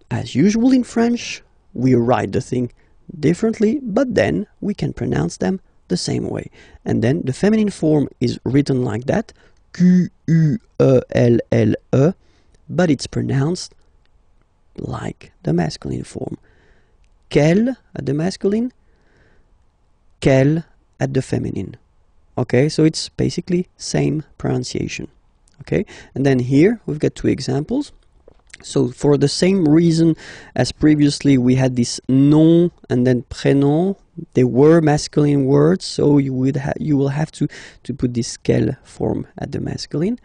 as usual in French, we write the thing differently, but then we can pronounce them the same way. And then the feminine form is written like that, Q-U-E-L-L-E, but it's pronounced like the masculine form. Quel at the masculine, quel at the feminine. Okay, so it's basically same pronunciation. Okay, and then here we've got two examples. So for the same reason as previously, we had this nom and then prénom. They were masculine words, so you will have to put this quel form at the masculine.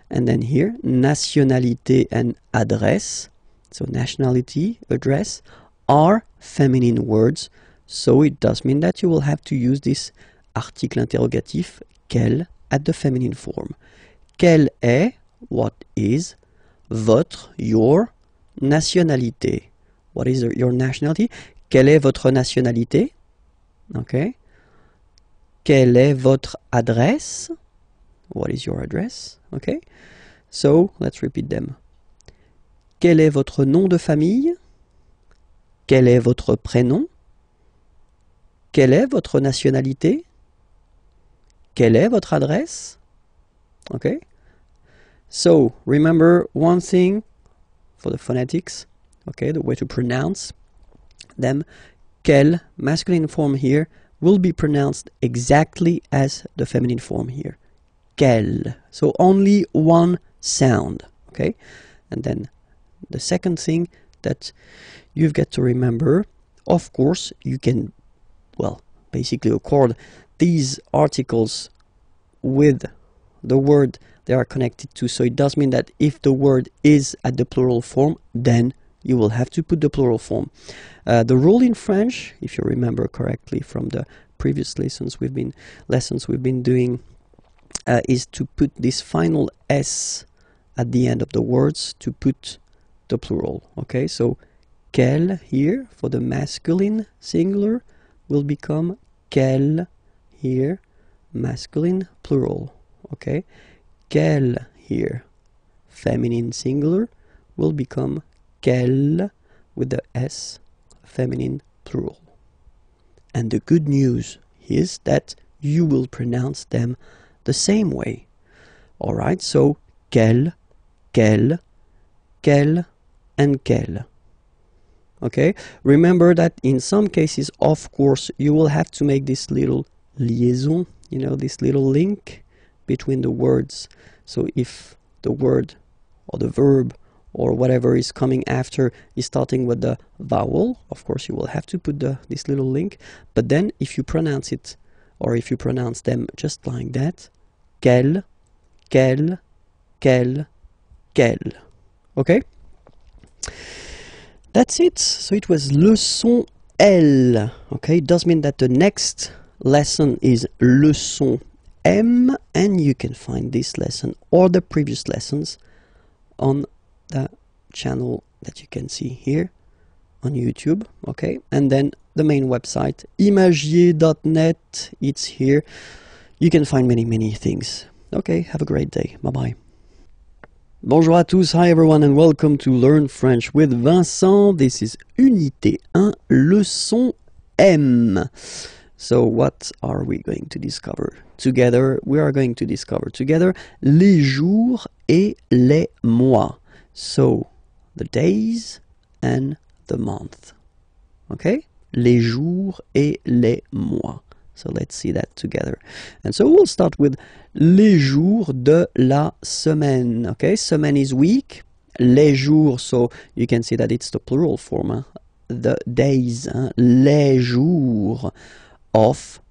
And then here, nationalité and adresse, so nationality, address, are feminine words. So it does mean that you will have to use this article interrogatif, quel, at the feminine form. Quel est, what is, votre, your, nationalité. What is your nationality? Quelle est votre nationalité? Okay. Quelle est votre adresse? What is your address? Okay. So, let's repeat them. Quel est votre nom de famille? Quel est votre prénom? Quelle est votre nationalité? Quelle est votre adresse? Okay. So, remember one thing for the phonetics, okay, the way to pronounce them. Quel, masculine form here, will be pronounced exactly as the feminine form here. Quel. So only one sound, okay? And then the second thing that you've got to remember, of course, you can, well, basically accord these articles with the word they are connected to. So it does mean that if the word is at the plural form, then you will have to put the plural form. The rule in French, if you remember correctly from the previous lessons we've been doing is to put this final S at the end of the words to put the plural. Okay, so quel here for the masculine singular will become quel here, masculine plural. Okay, quel here, feminine singular, will become quelle with the S, feminine plural. And the good news is that you will pronounce them the same way. Alright, so quel, quelle, quel, and quelle. Okay, remember that in some cases, of course, you will have to make this little liaison, you know, this little link between the words. So if the word or the verb or whatever is coming after is starting with the vowel, of course you will have to put this little link. But then if you pronounce it, or if you pronounce them just like that, quel, quel, quel, quel. Okay? That's it. So it was leçon L. Okay, it does mean that the next lesson is leçon M, and you can find this lesson or the previous lessons on the channel that you can see here on YouTube. Okay, and then the main website IMAGIERS.net, it's here. You can find many things. Okay, have a great day. Bye bye. Bonjour à tous, hi everyone, and welcome to Learn French with Vincent. This is Unité 1, leçon M. So what are we going to discover together? We are going to discover together les jours et les mois. So the days and the month. Okay? Les jours et les mois. So let's see that together. And so we'll start with les jours de la semaine. Okay, semaine is week. Les jours, so you can see that it's the plural form. Huh? The days. Huh? Les jours of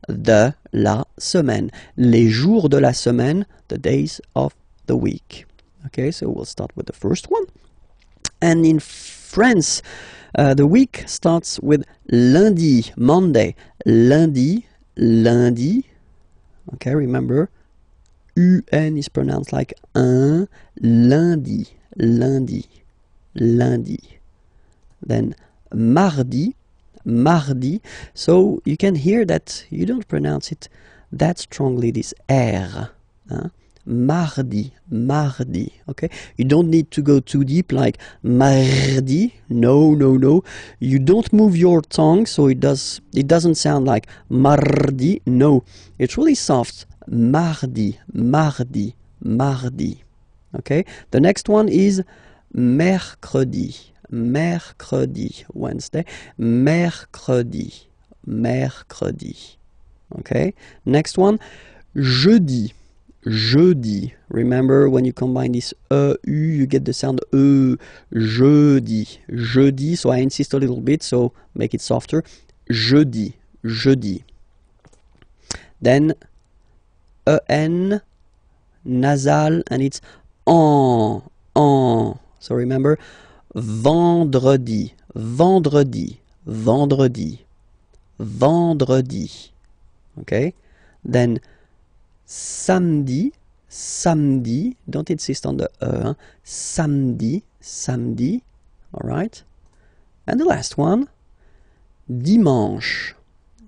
de la semaine. Les jours de la semaine, the days of the week. Okay, so we'll start with the first one. And in France, the week starts with lundi, Monday, lundi, lundi. Okay, remember, UN is pronounced like un, lundi, lundi, lundi. Then mardi, mardi. So you can hear that you don't pronounce it that strongly, this R. Huh? Mardi, mardi, okay? You don't need to go too deep like mardi. No, no, no. You don't move your tongue, so it doesn't sound like mardi. No, it's really soft. Mardi, mardi, mardi. Okay? The next one is mercredi, mercredi, Wednesday. Mercredi, mercredi. Okay? Next one, jeudi. Jeudi. Remember, when you combine this U, you get the sound jeudi. Jeudi. So I insist a little bit, so make it softer. Jeudi. Jeudi. Then EN, nasal, and it's en. So remember, vendredi. Vendredi. Vendredi. Vendredi. Okay? Then samedi, samedi, don't insist on the huh? Samedi, samedi, all right? And the last one, dimanche,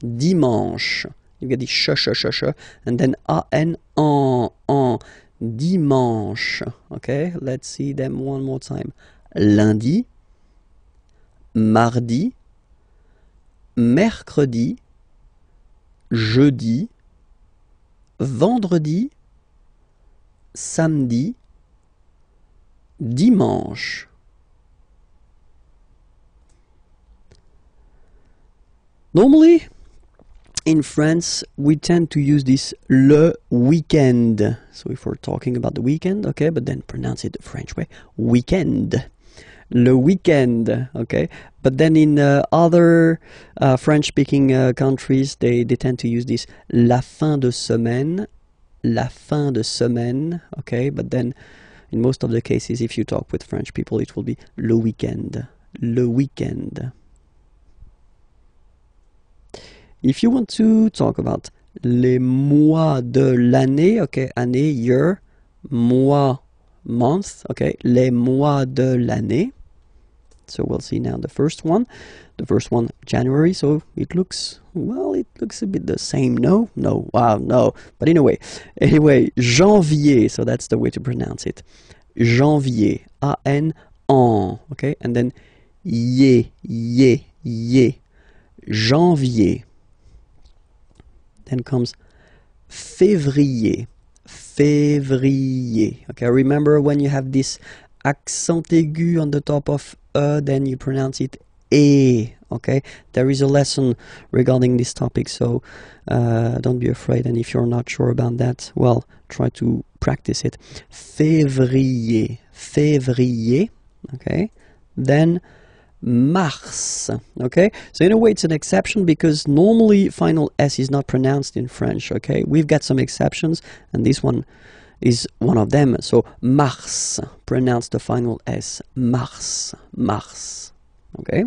dimanche. You get the sh, and then an, en, dimanche. Okay, let's see them one more time. Lundi, mardi, mercredi, jeudi, vendredi, samedi, dimanche. Normally, in France, we tend to use this le weekend. So if we're talking about the weekend, okay, but then pronounce it the French way, weekend. Le weekend, okay? But then in other French-speaking countries, they tend to use this la fin de semaine, okay? But then in most of the cases, if you talk with French people, it will be le weekend, le weekend. if you want to talk about les mois de l'année, okay, année, year, mois, month, okay, les mois de l'année. So we'll see now the first one. The first one, January, so it looks, well, it looks a bit the same, no? No, wow, no. But anyway, janvier, so that's the way to pronounce it. Janvier, A-N, en, okay? And then, ye, janvier. Then comes février, février. Okay, remember when you have this accent aigu on the top of then you pronounce it e. Okay, there is a lesson regarding this topic, so don't be afraid, and if you're not sure about that, well, try to practice it. Février, février. Okay, then mars. Okay, so in a way it's an exception because normally final S is not pronounced in French. Okay, we've got some exceptions, and this one is one of them. So mars, pronounce the final S. Mars, mars. Okay,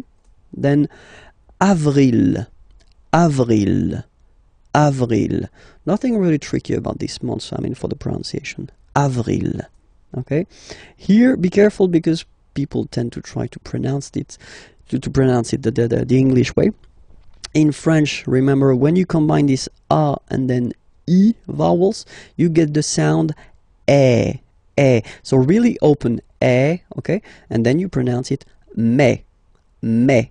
then avril, avril, avril. Nothing really tricky about this month, I mean, for the pronunciation. Avril. Okay, here be careful because people tend to try to pronounce it the English way. In French, remember, when you combine this A and then I vowels, you get the sound E, E. So really open E, okay? And then you pronounce it me, me.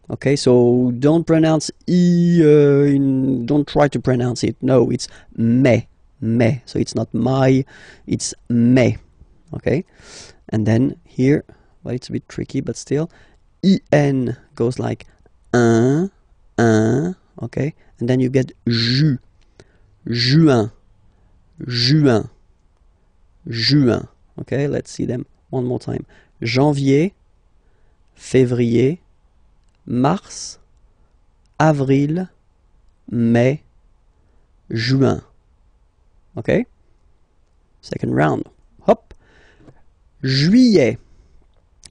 Okay, so don't pronounce I, don't try to pronounce it. No, it's me, me. So it's not my, it's me, okay? And then here, well, it's a bit tricky, but still, IN goes like un, okay? And then you get ju, juin, juin, juin. Okay, let's see them one more time. Janvier, février, mars, avril, mai, juin. Okay? Second round. Hop. Juillet.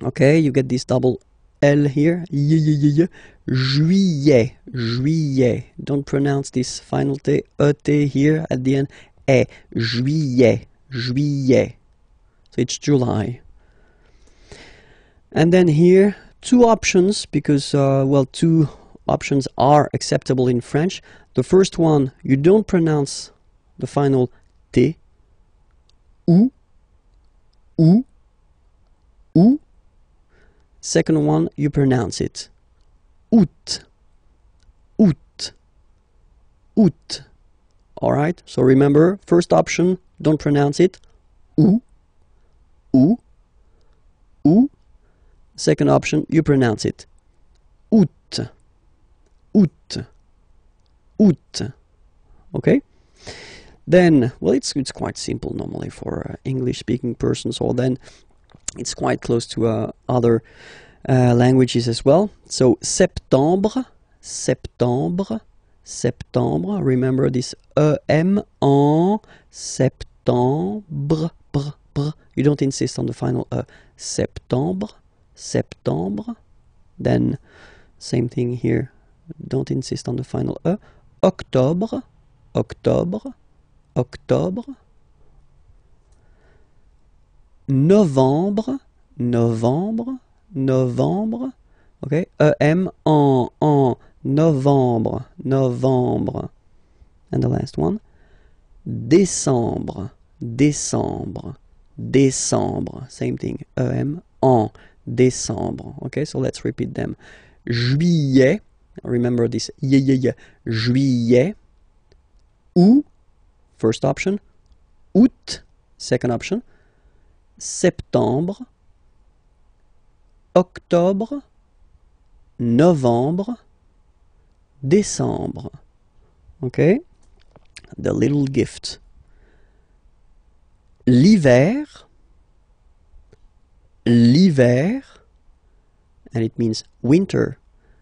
Okay, you get this double L here. Juillet. Juillet. Don't pronounce this final T, E-T here at the end. E. Juillet. Juillet. So it's July. And then here, two options, because, well, two options are acceptable in French. The first one, you don't pronounce the final T. Ou. Second one, you pronounce it. Août. Août. Août. Alright, so remember, first option, don't pronounce it. Ou. Second option, you pronounce it. Août. Août. Août. Okay? Then, well, it's quite simple normally for English-speaking persons, or then it's quite close to other languages as well. So, septembre, septembre, septembre. Remember this E-M en septembre. You don't insist on the final E. Septembre, septembre. Then, same thing here. Don't insist on the final E. Octobre, octobre, octobre. Novembre, novembre, novembre. Okay, E-M en novembre, novembre. And the last one, décembre, décembre, décembre. Same thing, E-M en décembre. Okay, so let's repeat them. Juillet, remember this, juillet. Août, first option. Août, second option. Septembre, octobre, novembre, décembre. Okay? The little gift. L'hiver, l'hiver, and it means winter.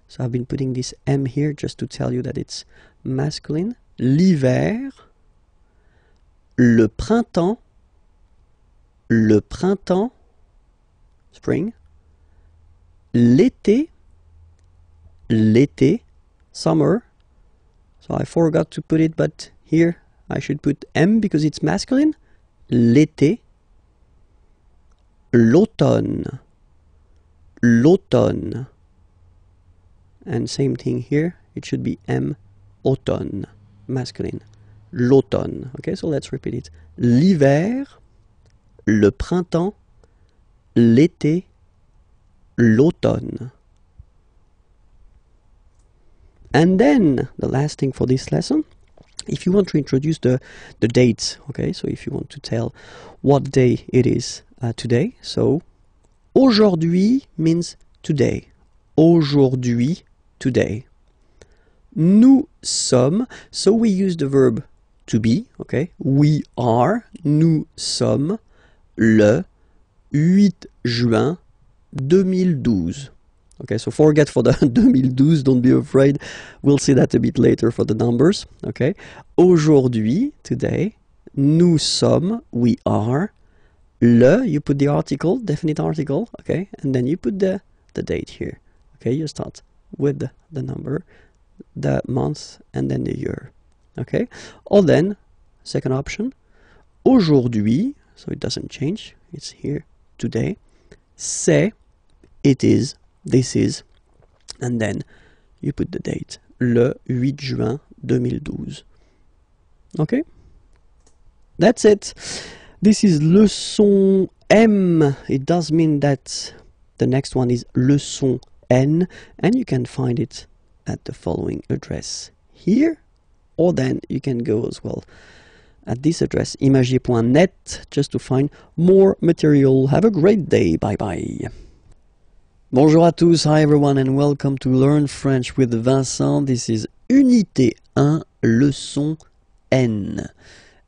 So I've been putting this M here just to tell you that it's masculine. L'hiver, le printemps, spring, l'été, l'été, summer, So I forgot to put it, but here I should put M because it's masculine. L'été, l'automne, l'automne. And same thing here, it should be M, automne, masculine, l'automne. Okay, so let's repeat it. L'hiver, le printemps, l'été, l'automne. And then, the last thing for this lesson, if you want to introduce the dates, okay, so if you want to tell what day it is today, so aujourd'hui means today. Aujourd'hui, today. Nous sommes, so we use the verb to be, okay, we are, nous sommes, le 8 juin 2012. Okay, so forget for the 2012, don't be afraid. We'll see that a bit later for the numbers. Okay, aujourd'hui, today, nous sommes, we are, le, you put the article, definite article, okay, and then you put the date here. Okay, you start with the number, the month, and then the year. Okay, or then, second option, aujourd'hui, so it doesn't change, it's here, today, c'est, it is, this is, and then you put the date, le 8 juin 2012. Okay? That's it. This is leçon M. It does mean that the next one is leçon N, and you can find it at the following address here, or then you can go as well at this address, imagiers.net, just to find more material. Have a great day. Bye-bye. Bonjour à tous, hi everyone, and welcome to Learn French with Vincent. This is Unité 1, leçon N.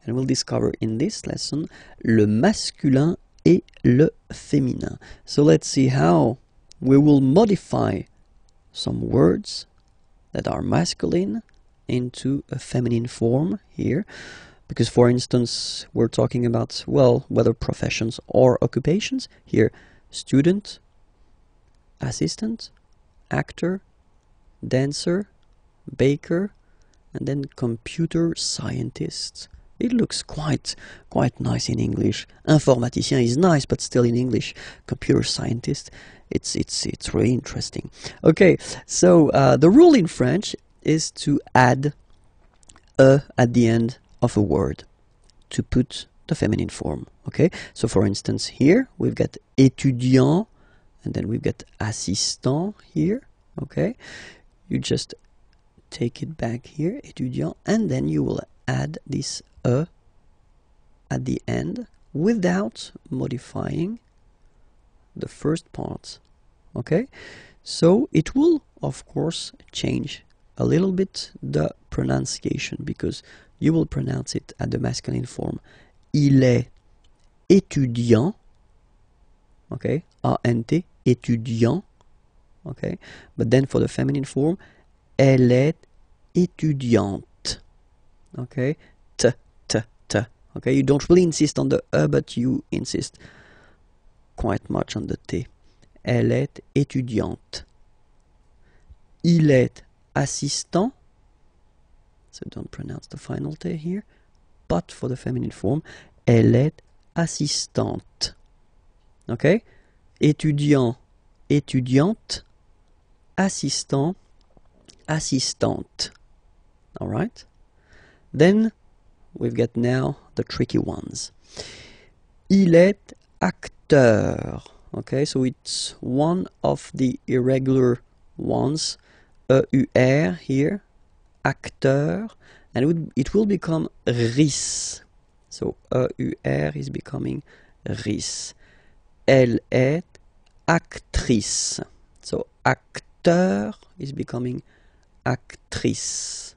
And we'll discover in this lesson le masculin et le féminin. So let's see how we will modify some words that are masculine into a feminine form here. Because, for instance, we're talking about, well, whether professions or occupations. Here, student, assistant, actor, dancer, baker, and then computer scientist. It looks quite nice in English. Informaticien is nice, but still in English. Computer scientist, it's really interesting. Okay, so the rule in French is to add a at the end of a word to put the feminine form. Okay, so for instance here we've got étudiant, and then we've got assistant here. Okay, you just take it back here, étudiant, and then you will add this a at the end without modifying the first part. Okay, so it will of course change a little bit the pronunciation, because you will pronounce it at the masculine form. Il est étudiant. Okay, A-N-T, étudiant. Okay, but then for the feminine form, elle est étudiante. Okay, t, t, t. Okay, you don't really insist on the E, but you insist quite much on the T. Elle est étudiante. Il est assistant. So don't pronounce the final T here. But for the feminine form, elle est assistante. Okay? Étudiant, étudiante. Assistant, assistante. Alright? Then we've got now the tricky ones. Il est acteur. Okay, so it's one of the irregular ones. EUR here, acteur, and it will become RIS. So EUR is becoming RIS. Elle est actrice. So acteur is becoming actrice.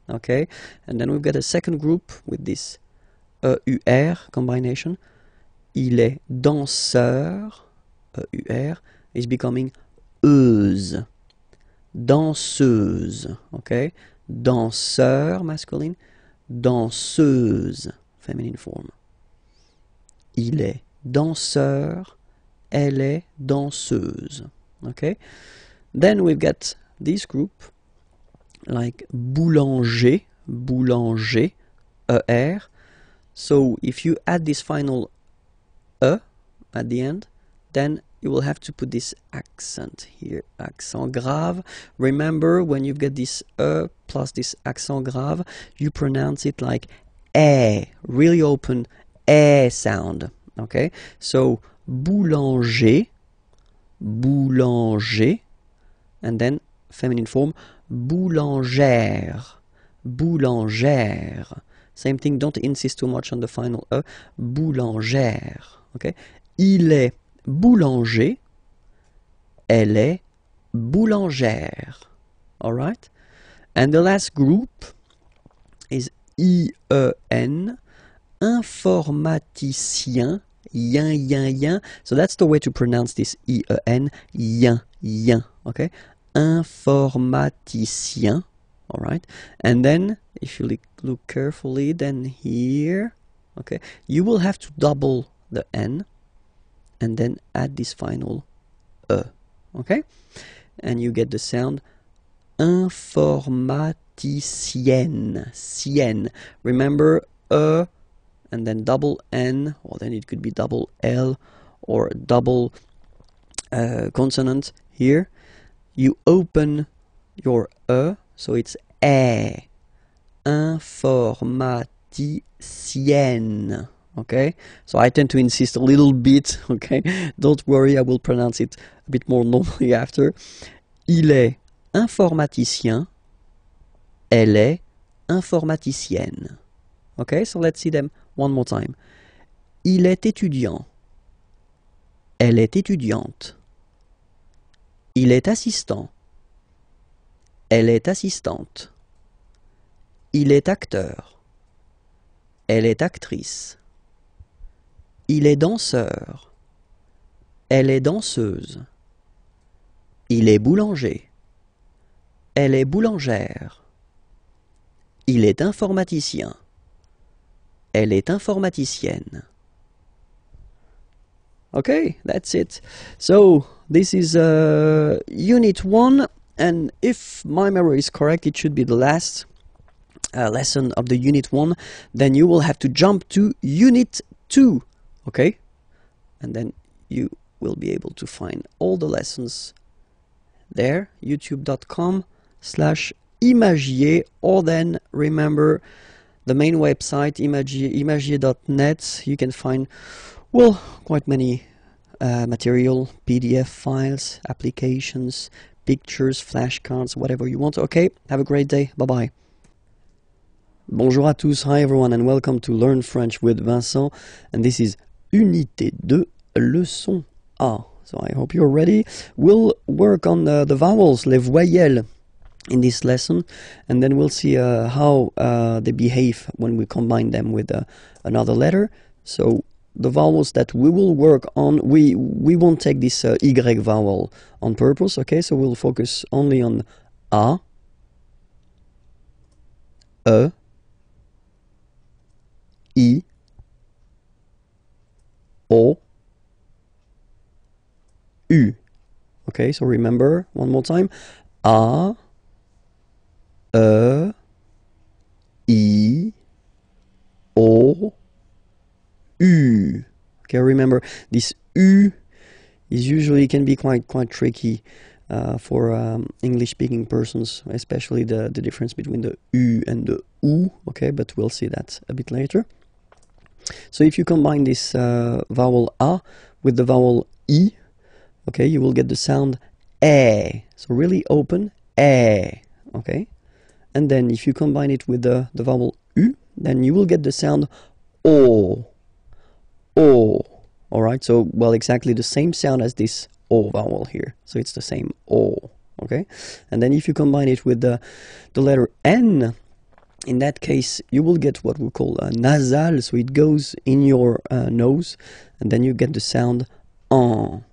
Okay, and then we've got a second group with this EUR combination. Il est danseur. EUR is becoming euse. Danseuse, okay? Danseur, masculine. Danseuse, feminine form. Il est danseur. Elle est danseuse, okay? Then we've got this group like boulanger, boulanger, ER. So if you add this final E at the end, then you will have to put this accent here, accent grave. Remember, when you get this E plus this accent grave, you pronounce it like E, really open E sound, okay? So boulanger, boulanger, and then feminine form, boulangère, boulangère. Same thing, don't insist too much on the final E, boulangère, okay? Il est boulanger, elle est boulangère, alright? And the last group is IEN, informaticien, yin, yin, yin. So that's the way to pronounce this IEN, yin, yin, okay? Informaticien, alright? And then, if you look carefully, then here, okay, you will have to double the N and then add this final E, okay? And you get the sound informaticienne, sienne. Remember, E and then double N, or then it could be double L or double consonant here. You open your E, so it's E, informaticienne. Okay, so I tend to insist a little bit, okay, don't worry, I will pronounce it a bit more normally after. Il est informaticien, elle est informaticienne. Okay, so let's see them one more time. Il est étudiant, elle est étudiante. Il est assistant, elle est assistante. Il est acteur, elle est actrice. Il est danseur, elle est danseuse. Il est boulanger, elle est boulangère. Il est informaticien, elle est informaticienne. Okay, that's it. So, this is Unit 1, and if my memory is correct, it should be the last lesson of the Unit 1. Then you will have to jump to Unit 2. Okay, and then you will be able to find all the lessons there, youtube.com/imagier, or then remember the main website, imagier.net. You can find, well, quite many material, PDF files, applications, pictures, flashcards, whatever you want. Okay, have a great day. Bye-bye. Bonjour à tous, hi everyone, and welcome to Learn French with Vincent, and this is Unité 2, leçon A. So I hope you're ready. We'll work on the vowels, les voyelles, in this lesson, and then we'll see how they behave when we combine them with another letter. So the vowels that we will work on, we won't take this Y vowel on purpose, okay? So we'll focus only on A, E, I, O, U. Okay, so remember, one more time. A, E, I, O, U. Okay, remember, this U is usually can be quite tricky for English-speaking persons, especially the difference between the U and the OU. Okay, but we'll see that a bit later. So if you combine this vowel A with the vowel I, okay, you will get the sound E. So really open, E. Okay, and then if you combine it with the vowel U, then you will get the sound O. O. Alright, so, well, exactly the same sound as this O vowel here. So it's the same O. Okay, and then if you combine it with the letter N, in that case, you will get what we call a nasal, so it goes in your nose, and then you get the sound on.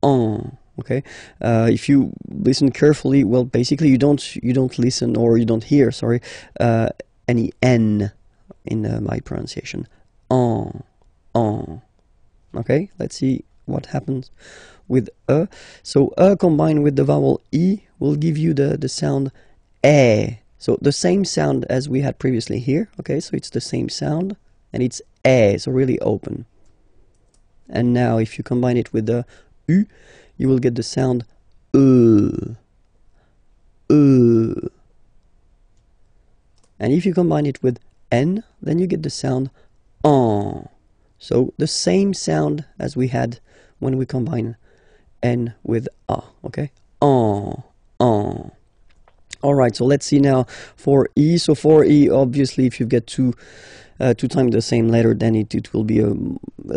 Okay, if you listen carefully, well, basically you don't listen, or you don't hear, sorry, any N in my pronunciation. On. Okay, let's see what happens with E. So E combined with the vowel I will give you the sound eh. So the same sound as we had previously here, okay, so it's the same sound, and it's eh, so really open. And now if you combine it with the u, you will get the sound and if you combine it with n, then you get the sound en. So the same sound as we had when we combine n with a, okay? En. Alright, so let's see now for E. So for E, obviously, if you get two times the same letter, then it will be a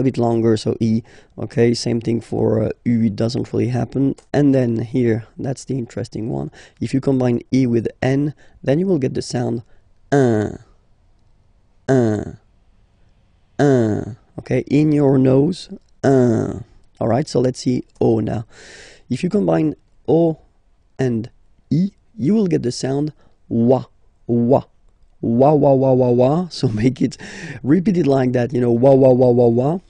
bit longer, so E. Okay, same thing for U, it doesn't really happen. And then here, that's the interesting one. If you combine E with N, then you will get the sound un. Okay, in your nose, un. Alright, so let's see O now. If you combine O and E, you will get the sound wa. So make it, repeat it like that, you know, wa.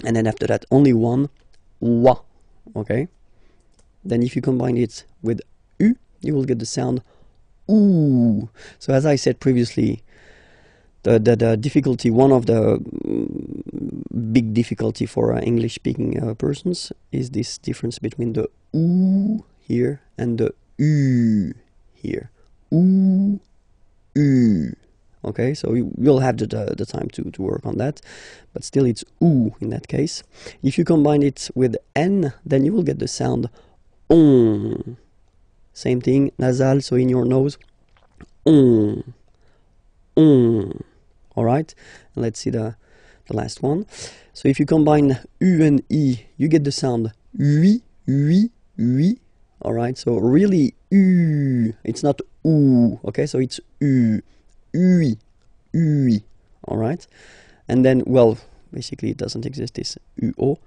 And then after that, only one, wa. Okay? Then if you combine it with U, you will get the sound oo. So as I said previously, the difficulty, one of the big difficulty for English speaking persons is this difference between the oo here and the u here. Ooh, u. Okay, so you'll have the time to work on that, but still it's oo in that case. If you combine it with n, then you will get the sound on. Same thing, nasal, so in your nose, on. Alright, and let's see the last one. So if you combine u and e, you get the sound oui. Alright, so really u, it's not oo, okay, so it's u, ui. Alright, and then, well, basically it doesn't exist, this uo,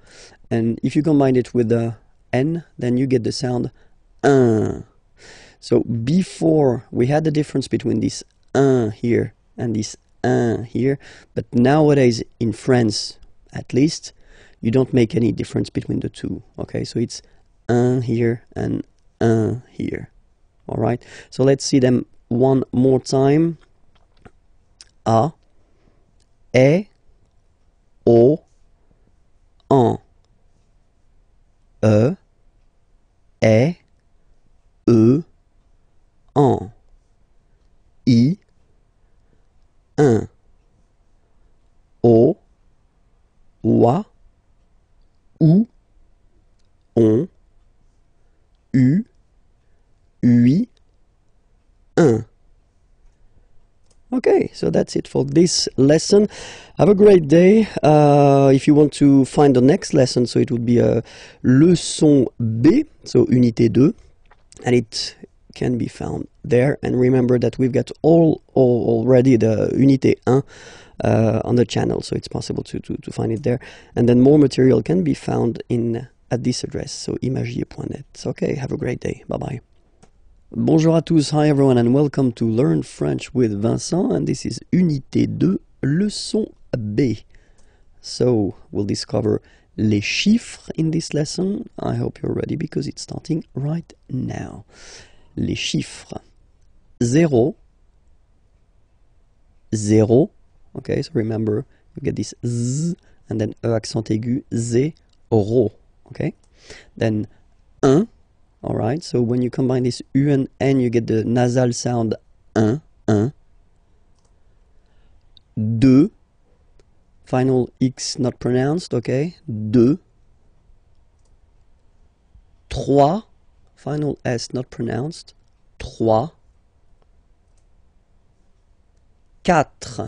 and if you combine it with the n, then you get the sound un. So before we had the difference between this un here and this un here, but nowadays in France, at least, you don't make any difference between the two, okay, so it's un here and un here. Alright, so let's see them one more time. A, e, o, en. E, en. I, un. O, wa, ou, on. U, ui, un. Okay, so that's it for this lesson. Have a great day. If you want to find the next lesson, so it would be a leçon B, so unité 2, and it can be found there. And remember that we've got already the unité 1 on the channel, so it's possible to find it there. And then more material can be found at this address, so imagiers.net. Okay, have a great day. Bye-bye. Bonjour à tous, hi everyone, and welcome to Learn French with Vincent, and this is Unité 2, Leçon B. So, we'll discover les chiffres in this lesson. I hope you're ready because it's starting right now. Les chiffres. 0, okay, so remember, you get this z, and then e accent aigu, zéro, okay? Then 1. Alright, so when you combine this U and N, you get the nasal sound un. 2, final X not pronounced, okay? 2. 3, final S not pronounced. 3. 4.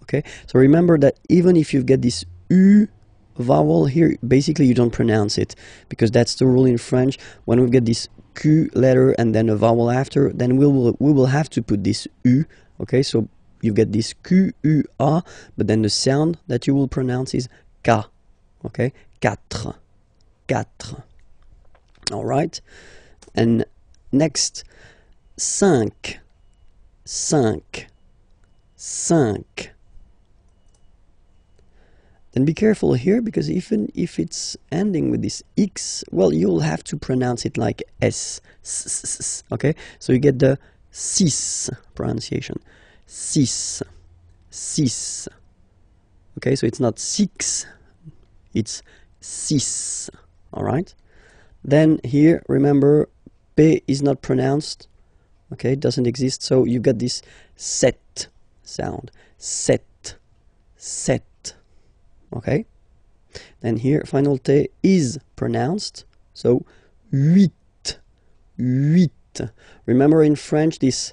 Okay, so remember that even if you get this U vowel here, basically you don't pronounce it, because that's the rule in French. When we get this Q letter and then a vowel after, then we will have to put this U, okay, so you get this Q, U, A, but then the sound that you will pronounce is K, okay, 4, alright, and next, 5, 6, Then be careful here, because even if it's ending with this X, well, you'll have to pronounce it like S. Okay? So you get the six pronunciation. Six. Six. Okay, so it's not six, it's six. Alright? Then here, remember, P is not pronounced. Okay, it doesn't exist, so you got this set sound. Set. Set. Okay? Then here, final T is pronounced, so huit. Huit. Remember in French, this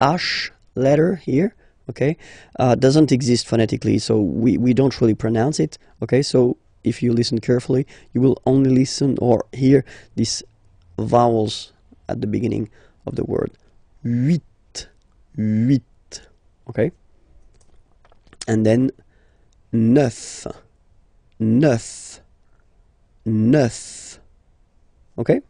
H letter here, okay, doesn't exist phonetically, so we don't really pronounce it. Okay, so if you listen carefully, you will only listen or hear these vowels at the beginning of the word. Huit. Huit. Okay? And then neuf. Neuf. Neuf. Okay?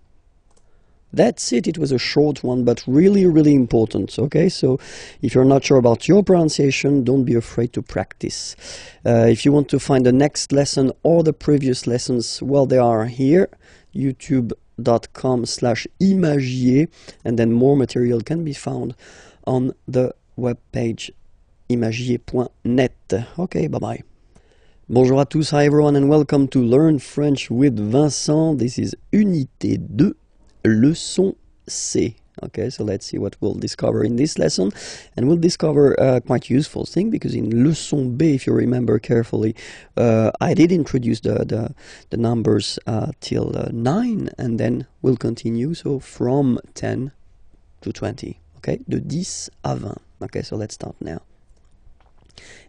That's it. It was a short one, but really, really important. Okay, so if you're not sure about your pronunciation, don't be afraid to practice. If you want to find the next lesson or the previous lessons, well, they are here, youtube.com/imagiers, and then more material can be found on the webpage imagiers.net. Okay, bye-bye. Bonjour à tous, hi everyone, and welcome to Learn French with Vincent. This is Unité 2. Leçon C. Okay, so let's see what we'll discover in this lesson. And we'll discover a quite useful thing, because in Leçon B, if you remember carefully, I did introduce the numbers till 9, and then we'll continue, so from 10 to 20. Okay, de 10 à 20. Okay, so let's start now.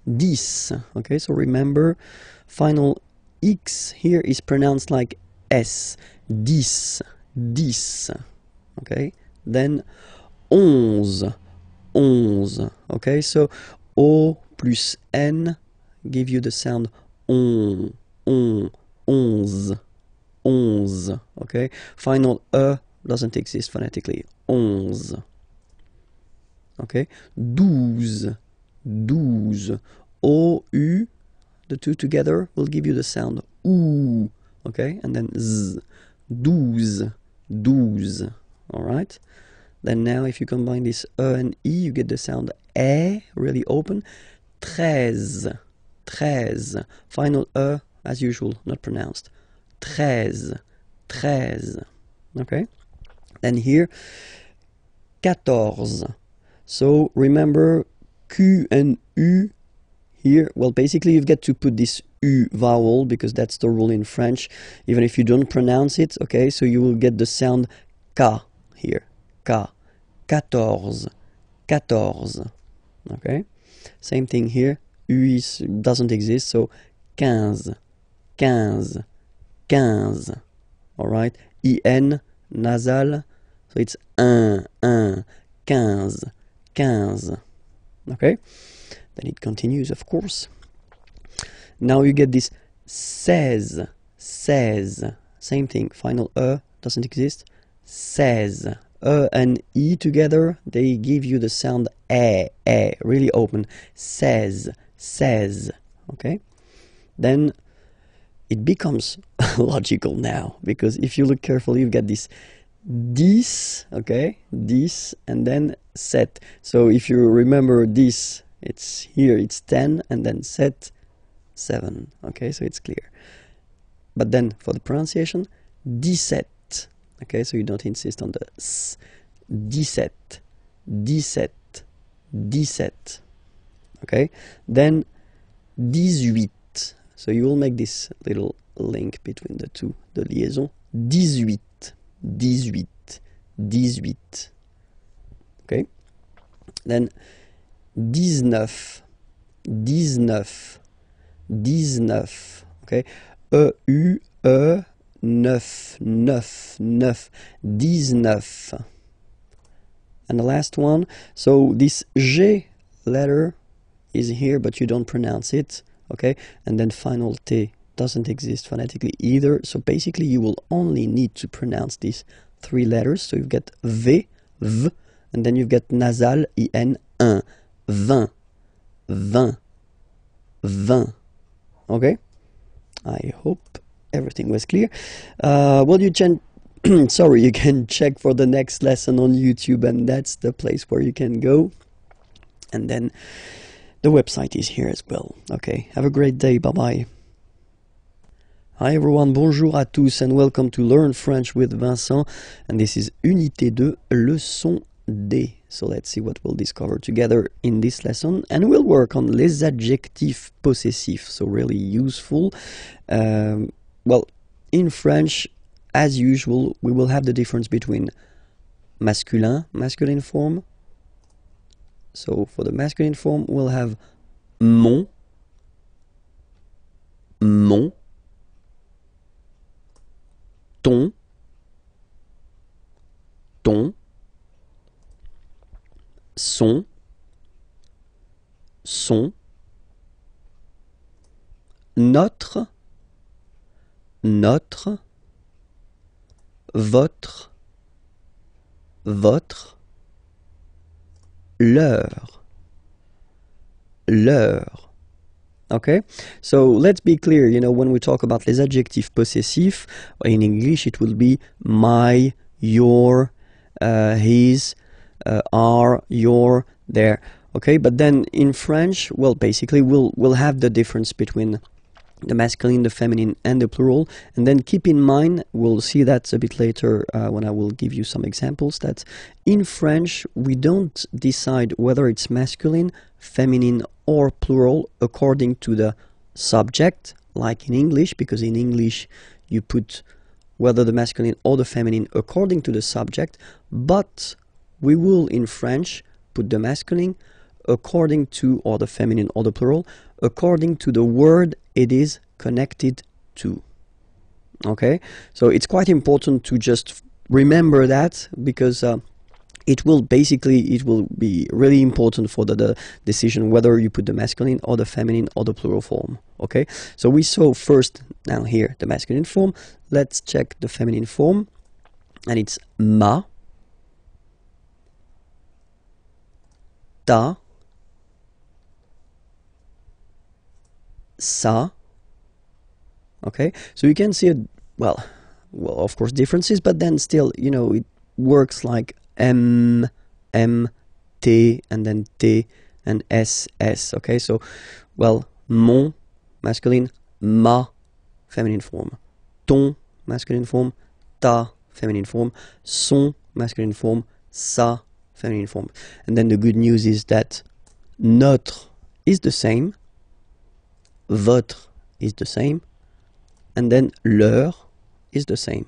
10. Okay, so remember, final X here is pronounced like S. 10. 10, okay, then 11, 11, okay, so O plus N give you the sound on, 11, 11, okay, final E doesn't exist phonetically, 11, okay, 12, 12, O, U, the two together will give you the sound OU, okay, and then Z, 12, 12, alright? Then now if you combine this E and I, you get the sound E, really open. 13, 13. Final E, as usual, not pronounced. 13, 13. Okay? Then here, 14. So remember, Q and U here, well, basically you've got to put this U vowel, because that's the rule in French, even if you don't pronounce it, okay? So you will get the sound K here, K, 14, 14, okay? Same thing here, U doesn't exist, so 15, 15, 15, all right? IN, nasal, so it's 1, 1, 15, 15, okay? Then it continues, of course. Now you get this 16, 16. Same thing, final E doesn't exist. 16. E and I together, they give you the sound E, really open. 16, 16. Okay? Then it becomes logical now, because if you look carefully, you've got this 10, okay? 10, and then 7. So if you remember this, it's here, it's 10, and then 7, okay, so it's clear. But then for the pronunciation, 17, okay, so you don't insist on the S. 17, 17, 17, okay. Then 18, so you will make this little link between the two, the liaison. 18, 18, 18, okay. Then 19, 19, 19, okay, E-U-E, 9, 9, 9, 19. And the last one, so this G letter is here, but you don't pronounce it, okay, and then final T doesn't exist phonetically either, so basically you will only need to pronounce these 3 letters, so you've got V, V, and then you've got nasal, I-N, 1, 20, 20, okay? I hope everything was clear. Well, you can sorry, you can check for the next lesson on YouTube, and that's the place where you can go. And then the website is here as well. Okay, have a great day. Bye bye. Hi everyone, bonjour à tous, and welcome to Learn French with Vincent. And this is Unité 2, leçon D. So let's see what we'll discover together in this lesson. And we'll work on les adjectifs possessifs, so really useful. Well, in French, as usual, we will have the difference between masculine form. So for the masculine form, we'll have mon, ton, son, notre, votre, leur. Okay, so let's be clear, you know, when we talk about les adjectifs possessifs, in English it will be my, your, his, our, your, their. Okay, but then in French, well, basically we'll have the difference between the masculine, the feminine, and the plural. And then keep in mind, we'll see that a bit later when I will give you some examples, that in French we don't decide whether it's masculine, feminine, or plural according to the subject, like in English, because in English you put whether the masculine or the feminine according to the subject, but we will in French put the masculine according to, or the feminine or the plural, according to the word it is connected to. Okay, so it's quite important to just remember that, because it will be really important for the decision whether you put the masculine or the feminine or the plural form. Okay, so we saw first now here the masculine form. Let's check the feminine form, and it's ma, ta, sa. Okay, so you can see well, of course differences, but then still, you know, it works like M, T, and then T, and S. Okay, so, well, mon, masculine, ma, feminine form, ton, masculine form, ta, feminine form, son, masculine form, sa, feminine form. And then the good news is that notre is the same, votre is the same, and then leur is the same.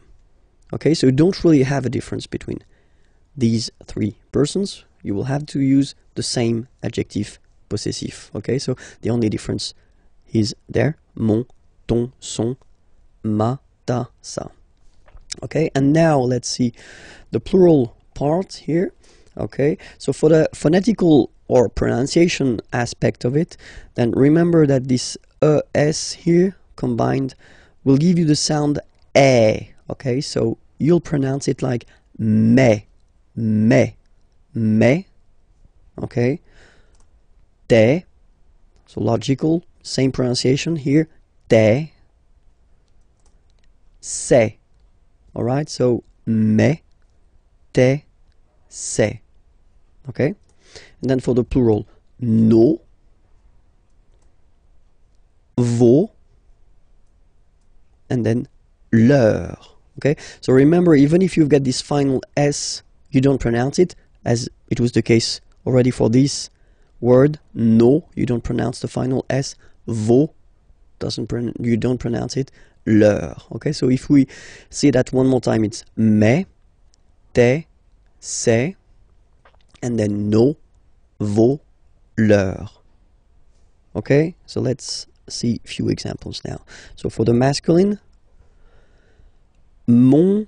Okay, so you don't really have a difference between these three persons. You will have to use the same adjective possessive. Okay, so the only difference is there: mon, ton, son, ma, ta, sa. Okay, and now let's see the plural part here. Okay, so for the phonetical or pronunciation aspect of it, then remember that this es here combined will give you the sound e. Okay, so you'll pronounce it like me, okay, te, so logical, same pronunciation here, te, se, alright, so me, te, se, okay, and then for the plural, no, vos, and then leur. Okay, so remember, even if you've got this final S, you don't pronounce it, as it was the case already for this word, no, you don't pronounce the final S, vos, you don't pronounce it, leur. Okay, so if we see that one more time, it's me, te, se, and then no, vos, leur. Okay, so let's see a few examples now. So for the masculine, mon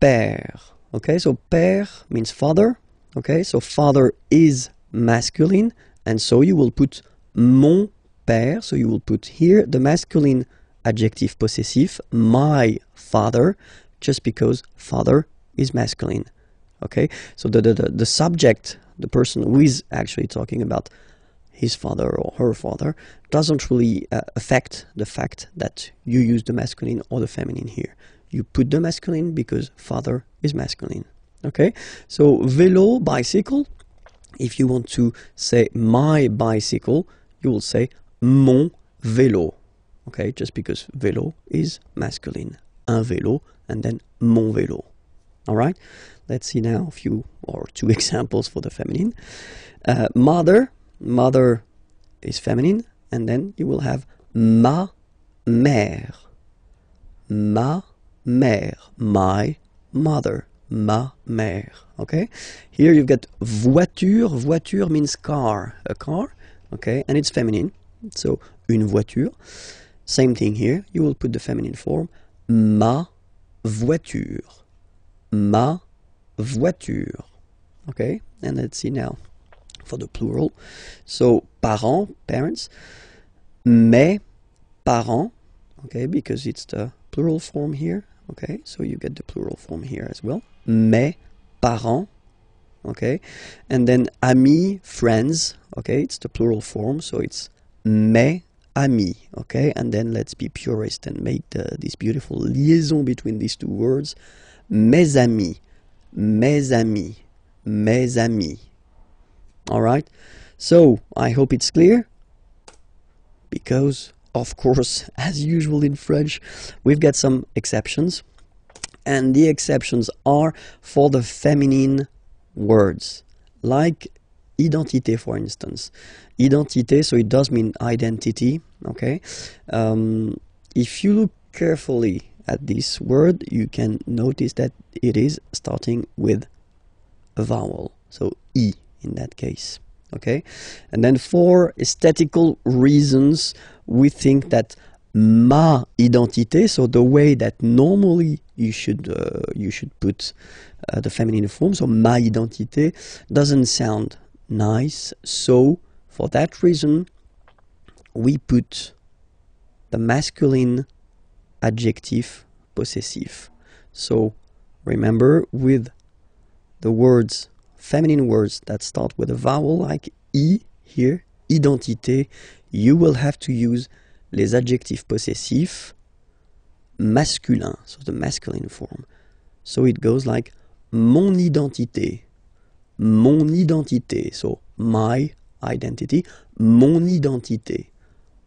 père. Okay, so père means father. Okay, so father is masculine, and so you will put mon père. So you will put here the masculine adjective possessive, my father, just because father is masculine. Okay, so the subject, the person who is actually talking about his father or her father, doesn't really affect the fact that you use the masculine or the feminine here. You put the masculine because father is masculine. Okay, so vélo, bicycle. If you want to say my bicycle, you will say mon vélo. Okay, just because vélo is masculine. Un vélo, and then mon vélo. All right, let's see now a few or two examples for the feminine. Mother, mother is feminine, and then you will have ma mère. Ma mère, my mother. Ma mère, okay? Here you've got voiture. Voiture means car, a car, okay? And it's feminine, so une voiture. Same thing here, you will put the feminine form, ma voiture. Ma voiture, okay? And let's see now for the plural. So parents, parents, mes parents, okay? Because it's the plural form here, okay? So you get the plural form here as well. Mes parents, okay? And then amis, friends, okay? It's the plural form, so it's mes amis, okay? And then let's be purist and make this beautiful liaison between these two words. Mes amis, mes amis, mes amis. All right? So, I hope it's clear, because, of course, as usual in French, we've got some exceptions. And the exceptions are for the feminine words, like identité, for instance. Identité, so it does mean identity, okay? If you look carefully at this word, you can notice that it is starting with a vowel, so I in that case, okay? And then for aesthetical reasons, we think that ma identité, so the way that normally you should put the feminine form, so ma identité, doesn't sound nice. So for that reason, we put the masculine adjective possessive. So remember, with the words, feminine words that start with a vowel like I here, identité, you will have to use les adjectifs possessifs masculins, so the masculine form. So it goes like mon identité, so my identity, mon identité,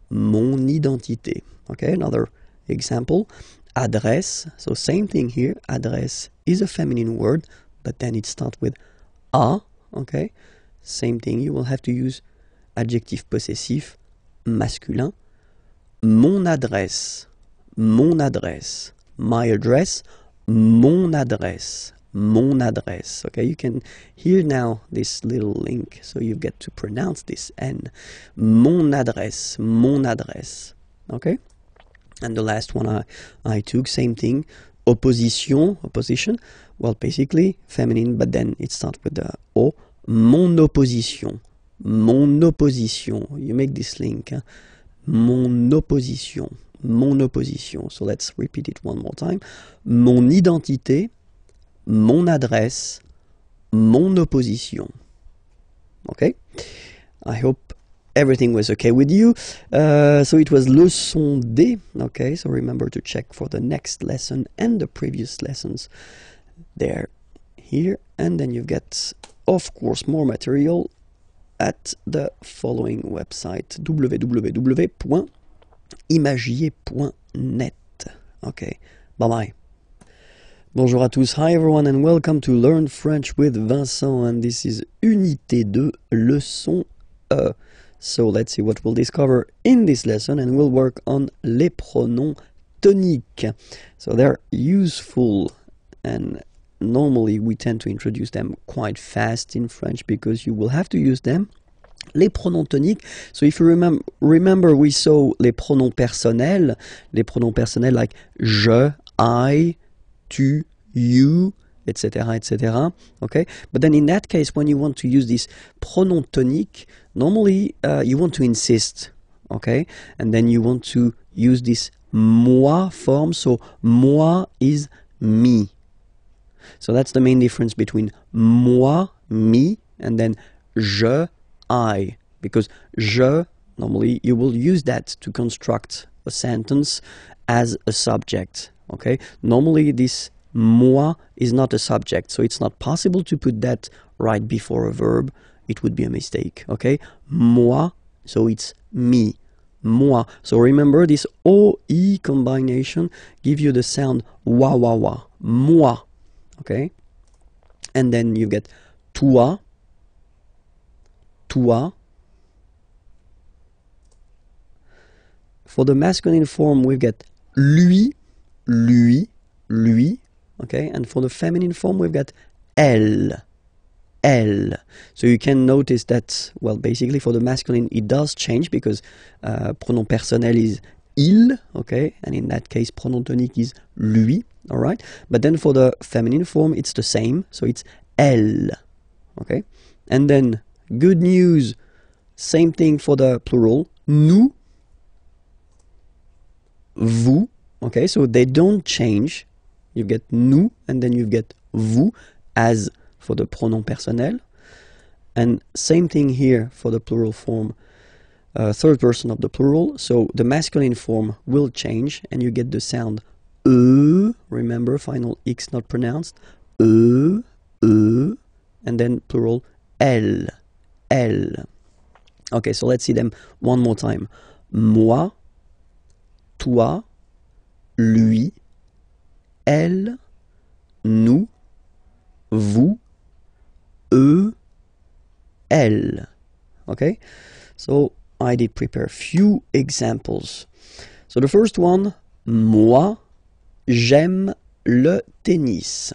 mon identité. Okay, another example, adresse, so same thing here, adresse is a feminine word, but then it starts with a, okay, same thing, you will have to use adjectif possessif masculin. Mon adresse, my address, mon adresse, okay? You can hear now this little link, so you get to pronounce this N. Mon adresse, okay? And the last one I took, same thing, opposition, well, basically feminine, but then it starts with the O. Mon opposition, you make this link, huh? Mon opposition. So let's repeat it one more time. Mon identité, mon adresse, mon opposition. Okay? I hope everything was okay with you. So it was leçon D. Okay, so remember to check for the next lesson and the previous lessons there, here. And then you get, of course, more material at the following website, www.imagiers.net. Okay, bye-bye. Bonjour à tous, hi everyone, and welcome to Learn French with Vincent, and this is Unité 2, leçon E. So let's see what we'll discover in this lesson, and we'll work on les pronoms toniques. So they're useful, and normally we tend to introduce them quite fast in French because you will have to use them. Les pronoms toniques, so if you remember we saw les pronoms personnels like je, I, tu, you, etc., etc. Okay, but then in that case, when you want to use this pronom tonique, normally you want to insist, okay, and then you want to use this moi form. So moi is me. So that's the main difference between moi, me, and then je, I, because je, normally you will use that to construct a sentence as a subject, okay? Normally this moi is not a subject, so it's not possible to put that right before a verb. It would be a mistake, okay? Moi, so it's me, moi. So remember this OI combination give you the sound wa wa wa, moi, okay? And then you get toi, toi. For the masculine form, we get lui, lui, lui, okay? And for the feminine form, we've got elle, elle. So you can notice that, well, basically for the masculine, it does change because pronom personnel is il, okay? And in that case, pronom tonique is lui, all right? But then for the feminine form, it's the same, so it's elle, okay? And then, good news, same thing for the plural, nous, vous, okay? So they don't change. You get nous, and then you get vous, as for the pronom personnel. And same thing here for the plural form, third person of the plural. So the masculine form will change, and you get the sound remember, final X not pronounced, and then plural, elle, elle. Okay, so let's see them one more time. Moi, toi, lui, elle, nous, vous, eux, elle. Okay, so I did prepare a few examples. So the first one, moi, j'aime le tennis.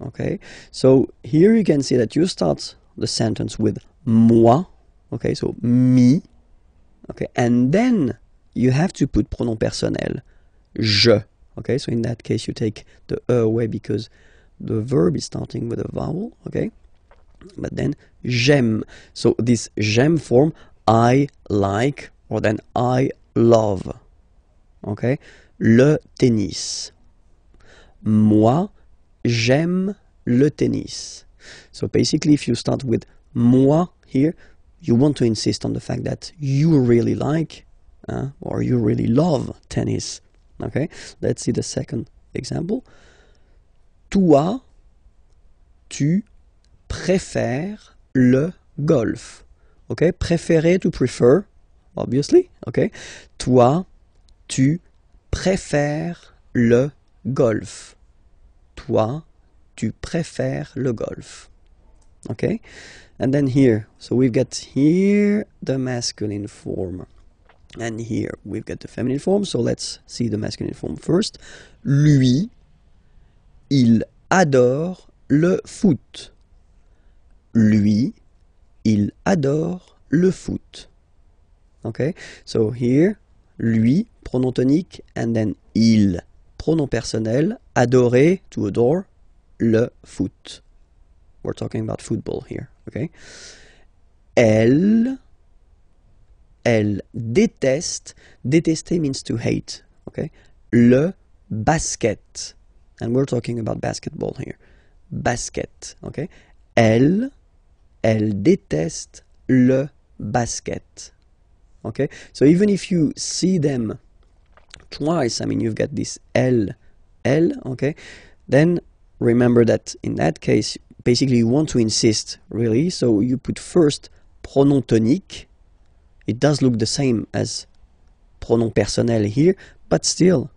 Okay, so here you can see that you start the sentence with moi, okay, so me, okay, and then you have to put pronom personnel, je, okay, so in that case you take the away because the verb is starting with a vowel, okay, but then j'aime, so this j'aime form, I like, or then I love, okay, le tennis. Moi, j'aime le tennis. So basically, if you start with moi here, you want to insist on the fact that you really like or you really love tennis. Okay, let's see the second example. Toi, tu préfères le golf. Okay, préférer to prefer, obviously. Okay, toi, tu préfères le golf. Toi, tu préfères le golf. Okay? And then here, so we've got here the masculine form. And here we've got the feminine form. So let's see the masculine form first. Lui, il adore le foot. Lui, il adore le foot. Okay? So here, lui, pronom tonique, and then il, pronom personnel, adorer, to adore, le foot. We're talking about football here, okay? Elle déteste, détester means to hate, okay? Le basket, and we're talking about basketball here. Basket, okay? Elle déteste le basket, okay? So even if you see them twice, I mean, you've got this elle, okay? Then remember that in that case, basically you want to insist, really, so you put first pronom tonique. It does look the same as pronom personnel here, but still,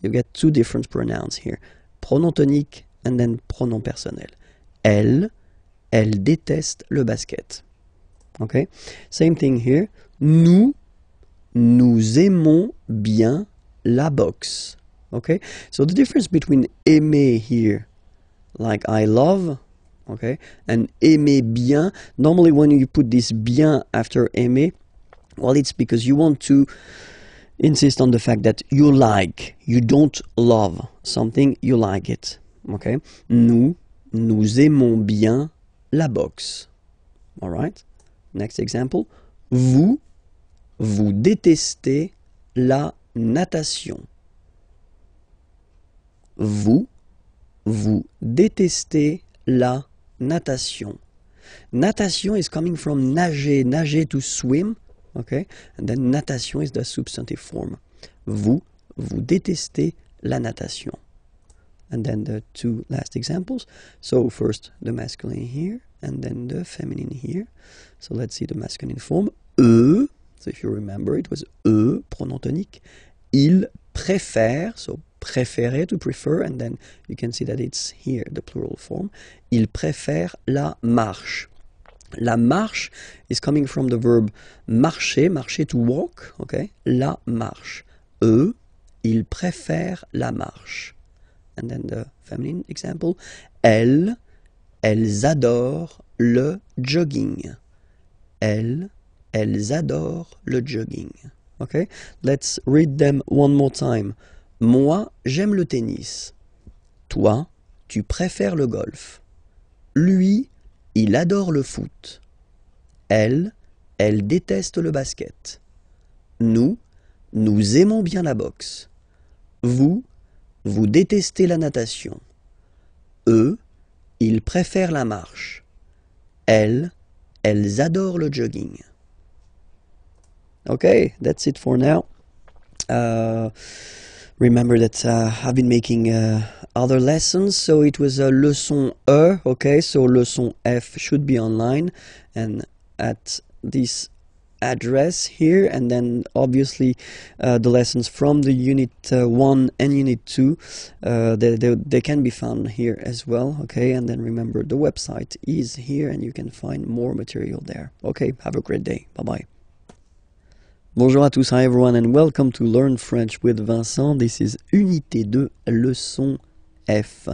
you get two different pronouns here. Pronom tonique and then pronom personnel. Elle déteste le basket. Okay? Same thing here. Nous aimons bien la boxe. Okay? So the difference between aimer here, like I love, okay, and aimer bien, normally when you put this bien after aimer, well, it's because you want to insist on the fact that you like, you don't love something, you like it, okay? Nous aimons bien la boxe. All right? Next example. Vous détestez la natation. Vous détestez la natation. Natation is coming from nager, nager to swim, okay? And then natation is the substantive form. Vous, vous détestez la natation. And then the two last examples. So first the masculine here, and then the feminine here. So let's see the masculine form. Eux, so if you remember, it was eux, pronom tonique. Ils préfèrent, so préférer, to prefer, and then you can see that it's here, the plural form. Ils préfèrent la marche. La marche is coming from the verb marcher, marcher to walk, okay? La marche. Eux, ils préfèrent la marche. And then the feminine example. Elles, elles adorent le jogging. Elles, elles adorent le jogging. Okay? Let's read them one more time. Moi, j'aime le tennis. Toi, tu préfères le golf. Lui, il adore le foot. Elle, elle déteste le basket. Nous, nous aimons bien la boxe. Vous, vous détestez la natation. Eux, ils préfèrent la marche. Elles, elles adorent le jogging. Okay, that's it for now. Remember that I've been making other lessons, so it was a leçon E, okay, so leçon F should be online and at this address here, and then obviously the lessons from the unit 1 and unit 2 they can be found here as well, okay, and then remember the website is here and you can find more material there. Okay, have a great day, bye bye. Bonjour à tous, hi everyone, and welcome to Learn French with Vincent. This is Unité 2, leçon F,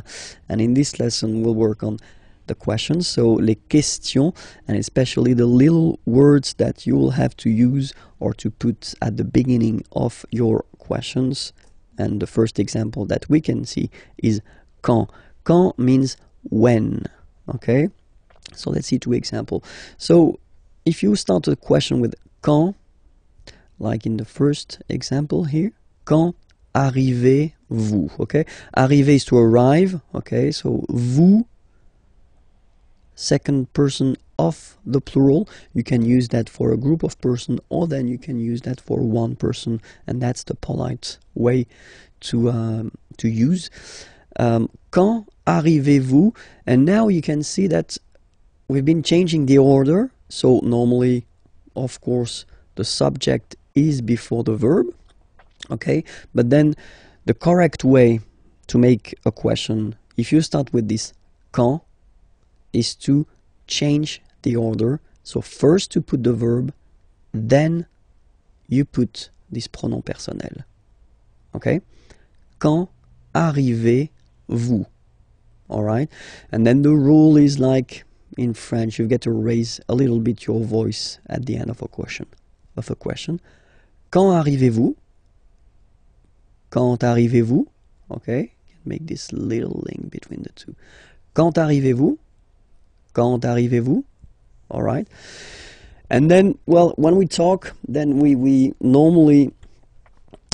and in this lesson we'll work on the questions, so les questions, and especially the little words that you will have to use or to put at the beginning of your questions. And the first example that we can see is quand. Quand means when, okay? So let's see two examples. So if you start a question with quand, like in the first example here, quand arrivez-vous, okay? Arriver is to arrive, okay? So vous, second person of the plural, you can use that for a group of person, or then you can use that for one person, and that's the polite way to use. Quand arrivez-vous? And now you can see that we've been changing the order. So normally, of course, the subject is before the verb, okay? But then the correct way to make a question, if you start with this quand, is to change the order. So first to put the verb, then you put this pronom personnel, okay? Quand arrivez-vous? All right? And then the rule is like in French, you get to raise a little bit your voice at the end of a question. Quand arrivez-vous? Quand arrivez-vous? Okay, make this little link between the two. Quand arrivez-vous? Quand arrivez-vous? All right. And then, well, when we talk, then we normally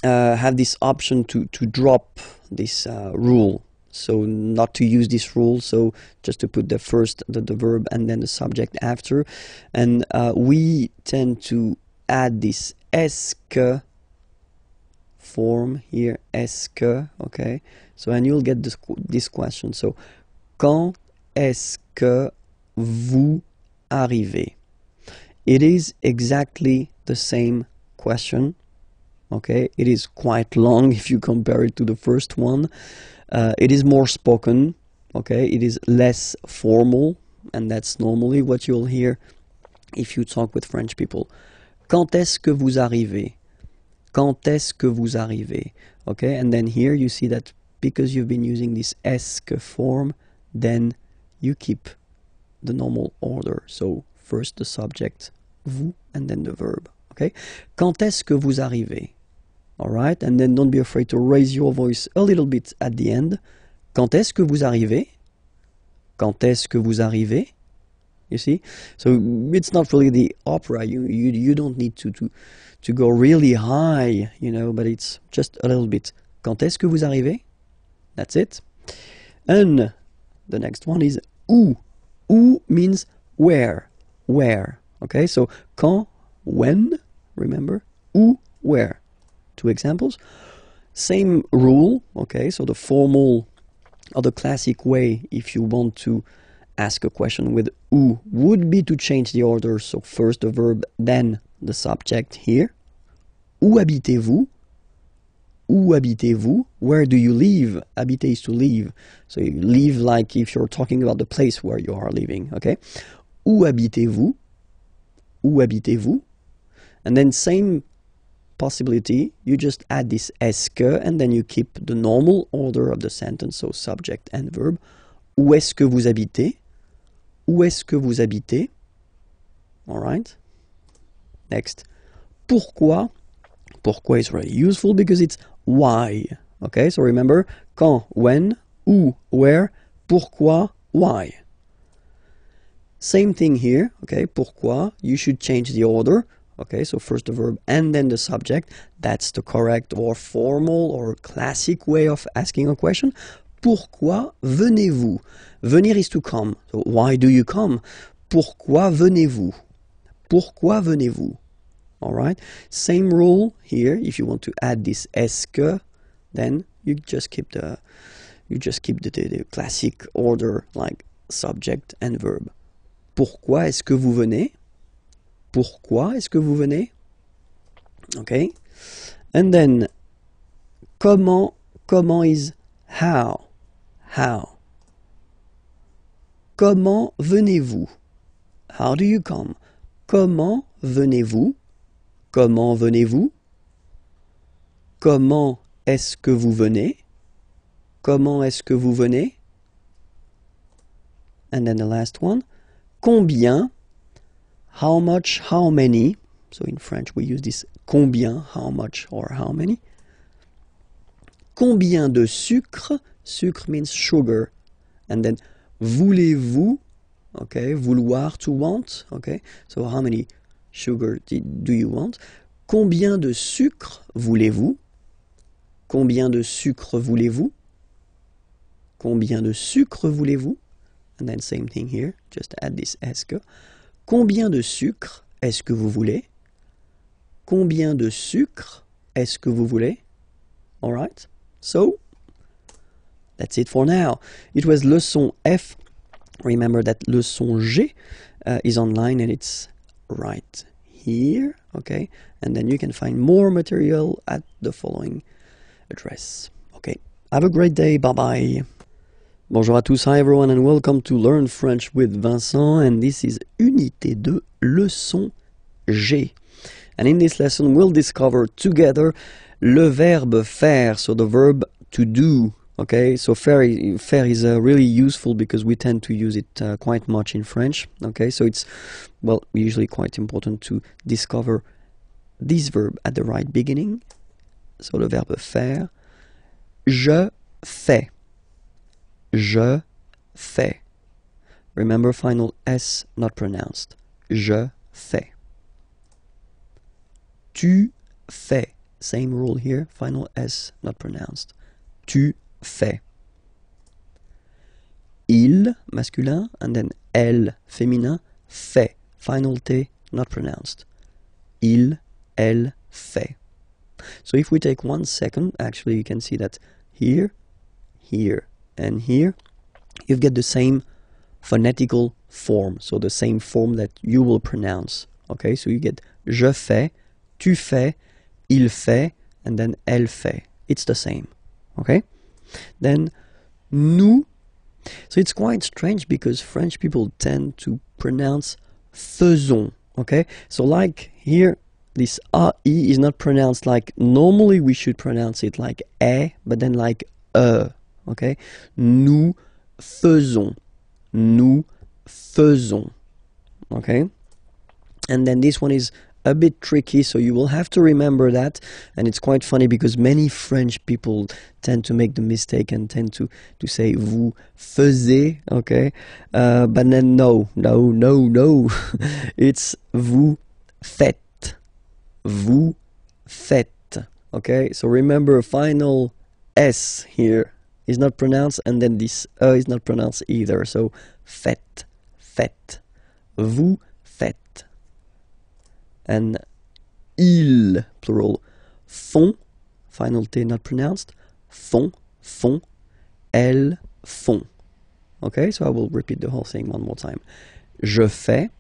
have this option to drop this rule. So not to use this rule, so just to put the first, the verb, and then the subject after. And we tend to add this est-ce que form here, est-ce que, okay? So, and you'll get this question. So, quand est-ce que vous arrivez? It is exactly the same question, okay? It is quite long if you compare it to the first one. It is more spoken, okay? It is less formal, and that's normally what you'll hear if you talk with French people. Quand est-ce que vous arrivez? Quand est-ce que vous arrivez? Okay, and then here you see that because you've been using this est-ce que form, then you keep the normal order. So first the subject, vous, and then the verb. Okay, quand est-ce que vous arrivez? All right, and then don't be afraid to raise your voice a little bit at the end. Quand est-ce que vous arrivez? Quand est-ce que vous arrivez? You see, so it's not really the opera. You don't need to go really high, you know, but it's just a little bit. Quand est-ce que vous arrivez? That's it. And the next one is où. Où means where, okay? So quand, when, remember, où, where. Two examples. Same rule, okay? So the formal or the classic way, if you want to ask a question with où, would be to change the order. So first the verb, then the subject here. Où habitez-vous? Où habitez-vous? Where do you live? Habiter is to live. So you live like if you're talking about the place where you are living, okay? Où habitez-vous? Où habitez-vous? And then same possibility, you just add this est-ce que, and then you keep the normal order of the sentence, so subject and verb. Où est-ce que vous habitez? Où est-ce que vous habitez? All right. Next. Pourquoi? Pourquoi is really useful because it's why. Okay, so remember, quand, when, où, where, pourquoi, why. Same thing here, okay, pourquoi, you should change the order. Okay, so first the verb and then the subject. That's the correct or formal or classic way of asking a question. Pourquoi venez-vous? Venir is to come. So why do you come? Pourquoi venez-vous? Pourquoi venez-vous? All right. Same rule here. If you want to add this est-ce que, then you just keep the classic order like subject and verb. Pourquoi est-ce que vous venez? Pourquoi est-ce que vous venez? Okay. And then comment is how. How. Comment venez-vous? How do you come? Comment venez-vous? Comment venez-vous? Comment est-ce que vous venez? Comment est-ce que vous venez? And then the last one. Combien? How much, how many? So in French we use this combien, how much or how many. Combien de sucre? Sucre means sugar. And then voulez-vous? Okay, vouloir, to want. Okay, so how many sugar do you want? Combien de sucre voulez-vous? Combien de sucre voulez-vous? Combien de sucre voulez-vous? And then same thing here, just add this est-ce que. Combien de sucre est-ce que vous voulez? Combien de sucre est-ce que vous voulez? All right, so that's it for now. It was leçon F. Remember that leçon G is online and it's right here, okay? And then you can find more material at the following address. Okay, have a great day, bye-bye. Bonjour à tous, hi everyone, and welcome to Learn French with Vincent, and this is Unité 2, Leçon G. And in this lesson, we'll discover together le verbe faire, so the verb to do. Okay, so faire is really useful because we tend to use it quite much in French. Okay, so it's, well, usually quite important to discover this verb at the right beginning. So le verbe faire. Je fais. Je fais. Remember, final S not pronounced. Je fais. Tu fais. Same rule here, final S not pronounced. Tu fais. Il, masculin, and then elle, féminin, fait. Final T not pronounced. Il, elle, fait. So if we take 1 second, actually you can see that here, here, and here, you get the same phonetical form, so the same form that you will pronounce. Okay, so you get je fais, tu fais, il fait, and then elle fait. It's the same. Okay? Then nous. So it's quite strange because French people tend to pronounce faisons. Okay? So like here, this AE is not pronounced like normally we should pronounce it like E, but then like E. Okay? Nous faisons. Nous faisons. Okay? And then this one is a bit tricky, so you will have to remember that. And it's quite funny because many French people tend to make the mistake and tend to say vous faisiez, okay? But then no. It's vous faites. Vous faites. Okay? So remember, final S here is not pronounced, and then this is not pronounced either. So faites, faites. vous faites. And ils, plural, font, final T not pronounced, font, elles font. Okay, so I will repeat the whole thing one more time. Je fais,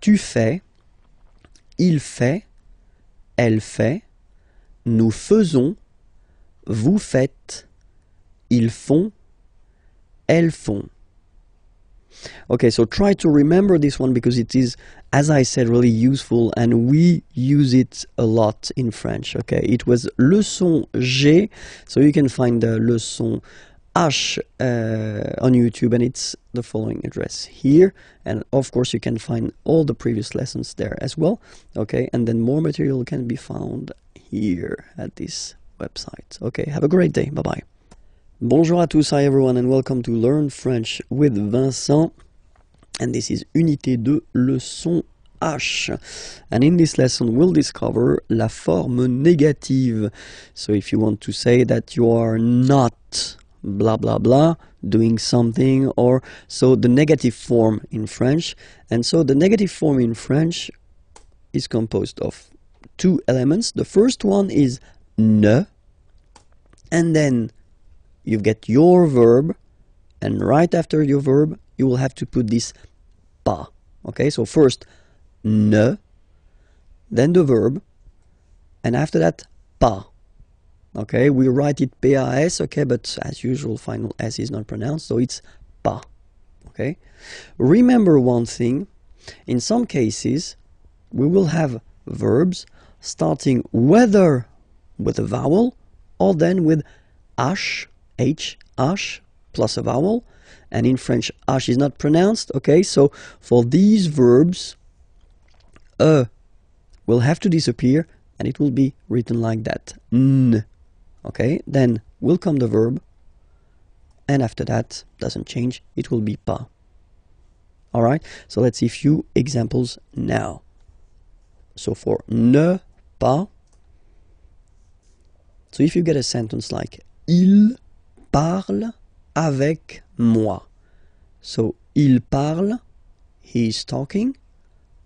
tu fais, il fait, elle fait, nous faisons, vous faites, ils font, elles font. Okay, so try to remember this one because it is, as I said, really useful and we use it a lot in French. Okay, it was leçon G, so you can find the leçon H on YouTube, and it's the following address here, and of course you can find all the previous lessons there as well. Okay, and then more material can be found here at this website. Okay, have a great day. Bye bye. Bonjour à tous, hi everyone, and welcome to Learn French with Vincent. And this is Unité 2, leçon H. And in this lesson, we'll discover la forme négative. So if you want to say that you are not blah blah blah doing something, or so the negative form in French. And so the negative form in French is composed of two elements. The first one is ne, and then you get your verb, and right after your verb you will have to put this pas. Okay, so first ne, then the verb, and after that pas. Okay, we write it PAS, okay, but as usual final S is not pronounced, so it's pas. Okay, remember one thing, in some cases we will have verbs starting whether with a vowel or then with H, plus a vowel, and in French H is not pronounced. Okay, so for these verbs will have to disappear and it will be written like that, n. Okay, then will come the verb, and after that doesn't change, it will be pas. Alright, so let's see a few examples now. So for ne pas, so if you get a sentence like il parle avec moi. So il parle, he is talking,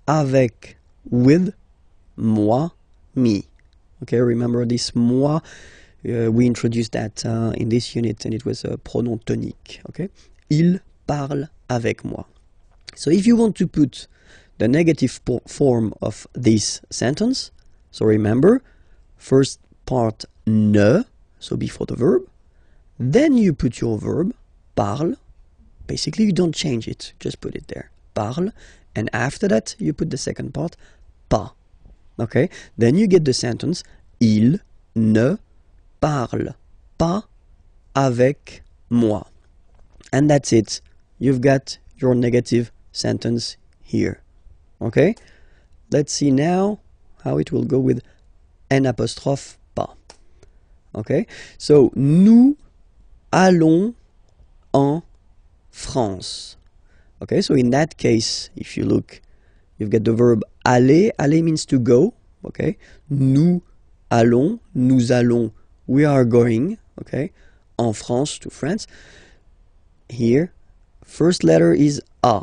avec, with, moi, me. Okay, remember this moi, we introduced that in this unit, and it was a pronom tonique. Okay, il parle avec moi. So if you want to put the negative form of this sentence, so remember, first part ne, so before the verb, then you put your verb, parle, basically you don't change it, just put it there, parle, and after that you put the second part, pas. Okay, then you get the sentence, il ne parle pas avec moi. And that's it, you've got your negative sentence here. Okay, let's see now how it will go with N apostrophe pas. Okay, so nous allons en France. Okay, so in that case, if you look, you've got the verb aller. Aller means to go. Okay, nous allons, we are going. Okay, en France, to France. Here, first letter is A.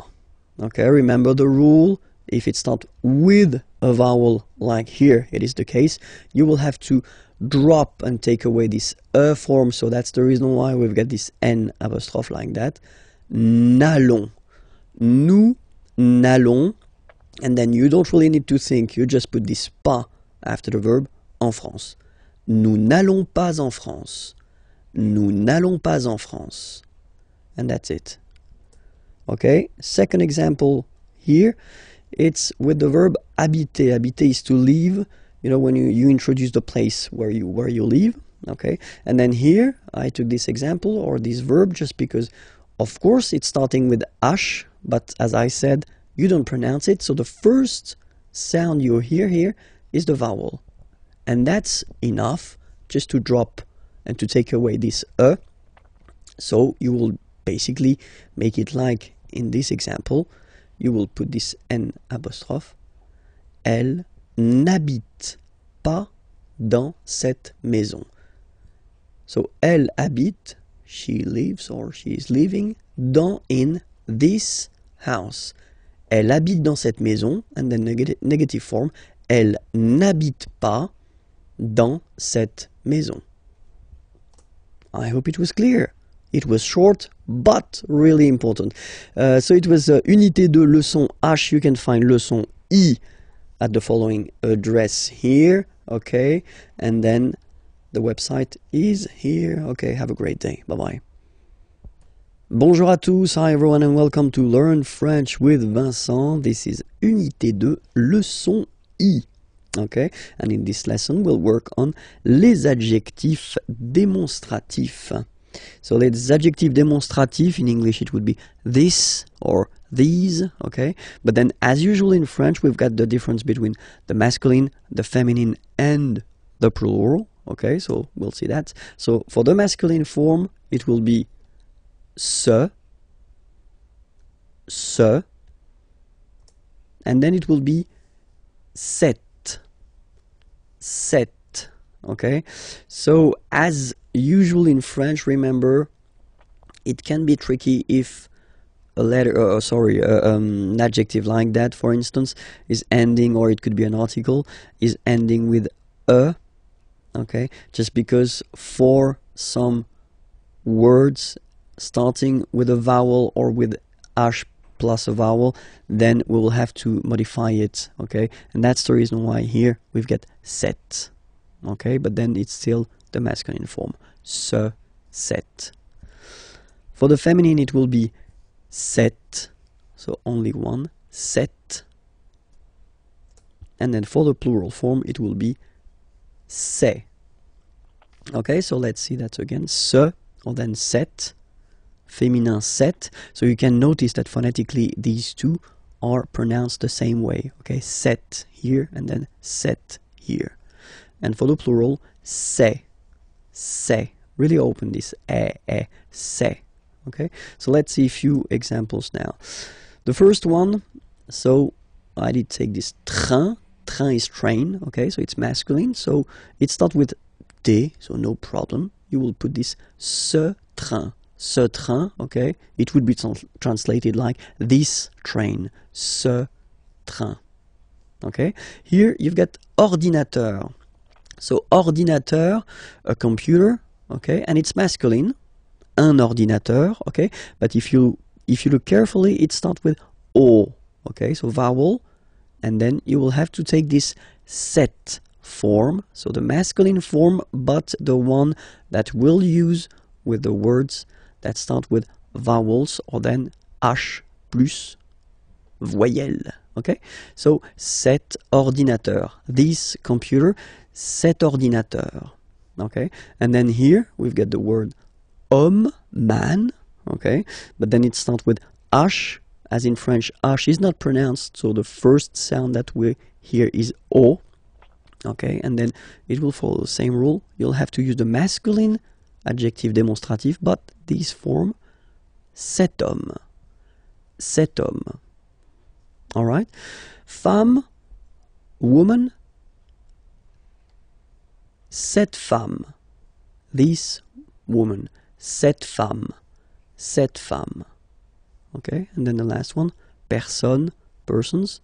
Okay, remember the rule. If it's not with a vowel, like here it is the case, you will have to drop and take away this form, so that's the reason why we've got this N apostrophe like that. N'allons. Nous n'allons, and then you don't really need to think, you just put this pas after the verb, en France. Nous n'allons pas en France. Nous n'allons pas en France. And that's it. Okay, second example here, it's with the verb habiter. Habiter is to live, you know, when you introduce the place where you live. Okay, and then here I took this example or this verb just because of course it's starting with H, but as I said, you don't pronounce it, so the first sound you hear here is the vowel, and that's enough just to drop and to take away this so you will basically make it like in this example, you will put this N apostrophe. Elle n'habite pas dans cette maison. So elle habite, she lives or she is living, in this house. elle habite dans cette maison, and then negative form, elle n'habite pas dans cette maison. I hope it was clear. It was short, but really important. So it was unité 2, leçon H. You can find leçon I at the following address here, okay? And then the website is here. Okay, have a great day. Bye-bye. Bonjour à tous, hi everyone, and welcome to Learn French with Vincent. This is unité 2, leçon I. Okay, and in this lesson we'll work on les adjectifs démonstratifs. So les adjectifs démonstratifs, in English it would be this or these, okay? But then as usual in French we've got the difference between the masculine, the feminine and the plural, okay? So we'll see that. So for the masculine form it will be ce, and then it will be cette. Set, okay? So as usual in French, remember, it can be tricky if a letter, an adjective like that, for instance, is ending, or it could be an article, is ending with a, okay? Just because for some words starting with a vowel or with h plus a vowel, then we will have to modify it, okay? And that's the reason why here we've got set, okay? But then it's still the masculine form, ce, set. For the feminine it will be set, so only one, set. And then for the plural form it will be c'est. Okay, so let's see that again, ce, or then set. Féminin set, so you can notice that phonetically these two are pronounced the same way, okay? Set here and then set here. And for the plural, c'est, really open this, c'est, okay? So let's see a few examples now. The first one, so I did take this train is train, okay? So it's masculine, so it starts with T, so no problem. You will put this ce train, okay? It would be translated like this train, ce train, okay? Here you've got ordinateur. So ordinateur, a computer, okay? And it's masculine, un ordinateur, okay? But if you look carefully, it starts with O, okay? So vowel, and then you will have to take this set form, so the masculine form, but the one that we'll use with the words that start with vowels, or then H plus voyelle, okay? So, cet ordinateur, this computer, cet ordinateur, okay? And then here, we've got the word homme, man, okay? But then it starts with H, as in French, H is not pronounced, so the first sound that we hear is O, okay? And then it will follow the same rule. You'll have to use the masculine adjective démonstratif, but this form, cet homme, all right? Femme, woman, cette femme, this woman, cette femme, okay? And then the last one, personne, persons,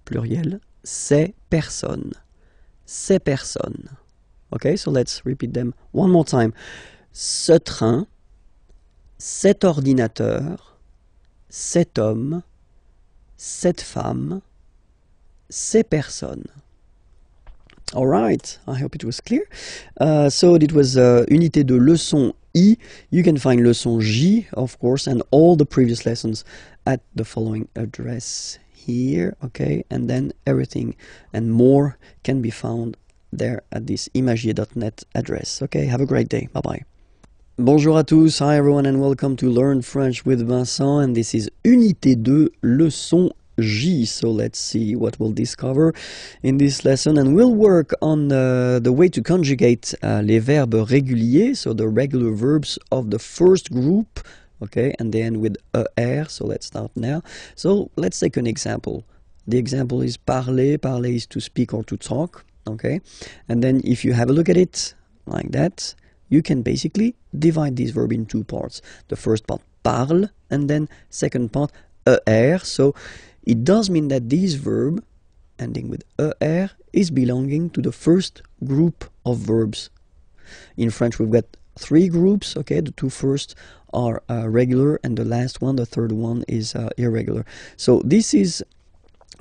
pluriel, ces personnes, okay? So let's repeat them one more time. Ce train, cet ordinateur, cet homme, cette femme, ces personnes. All right, I hope it was clear. So it was unité de leçon I. You can find leçon J, of course, and all the previous lessons at the following address here, okay? And then everything and more can be found there at this imagiers.net address. Okay, have a great day. Bye-bye. Bonjour à tous, hi everyone, and welcome to Learn French with Vincent, and this is unité 2, leçon J. So let's see what we'll discover in this lesson, and we'll work on the way to conjugate les verbes réguliers, so the regular verbs of the first group, okay, and they end with er, so let's start now. So let's take an example. The example is parler. Parler is to speak or to talk, okay? And then if you have a look at it like that, you can basically divide this verb in two parts. The first part, parle, and then second part, er. So it does mean that this verb, ending with er, is belonging to the first group of verbs. In French, we've got 3 groups, okay? The 2 first are regular, and the last one, the third one, is irregular. So this is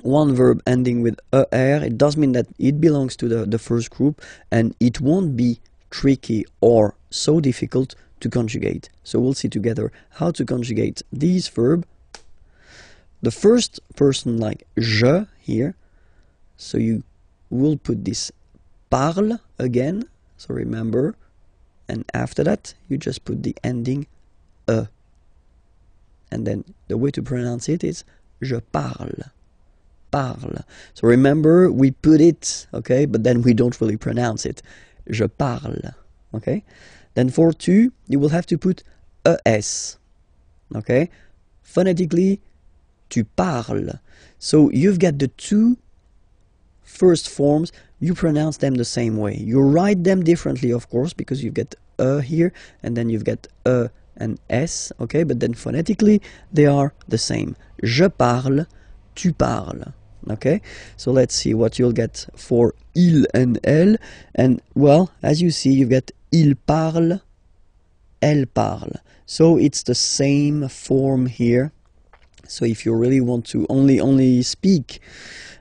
one verb ending with er. It does mean that it belongs to the first group, and it won't be tricky or so difficult to conjugate. So we'll see together how to conjugate this verb. The first person, like je here, so you will put this parle again, so remember, and after that you just put the ending e, and then the way to pronounce it is je parle, parle. So remember, we put it, okay, but then we don't really pronounce it, je parle, okay. Then for tu, you will have to put es, okay, phonetically tu parles. So you've got the 2 first forms, you pronounce them the same way. You write them differently, of course, because you've got here, and then you've got and s, okay, but then phonetically they are the same. Je parle, tu parles, okay. So let's see what you'll get for il and elle, and well, as you see, you've got il parle, elle parle. So it's the same form here. So if you really want to only speak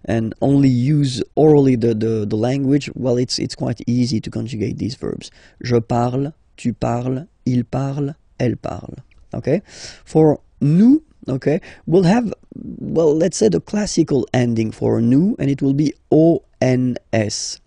and only use orally the language, well, it's quite easy to conjugate these verbs. Je parle, tu parles, il parle, elle parle. Okay? For nous, okay, we'll have, well, let's say the classical ending for nous, and it will be ons.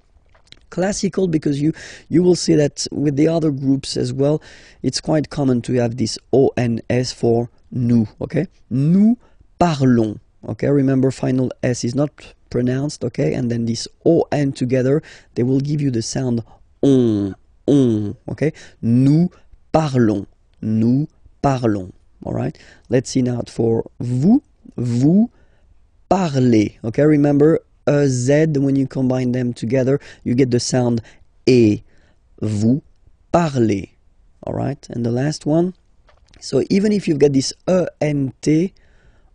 Classical because you will see that with the other groups as well, it's quite common to have this ons for nous, okay? Nous parlons, okay? Remember, final S is not pronounced, okay? And then this on together, they will give you the sound on, okay? Nous parlons, all right? Let's see now for vous, vous parlez, okay? Remember, a Z, when you combine them together, you get the sound E. Vous parlez, all right? And the last one, so even if you've got this E-N-T,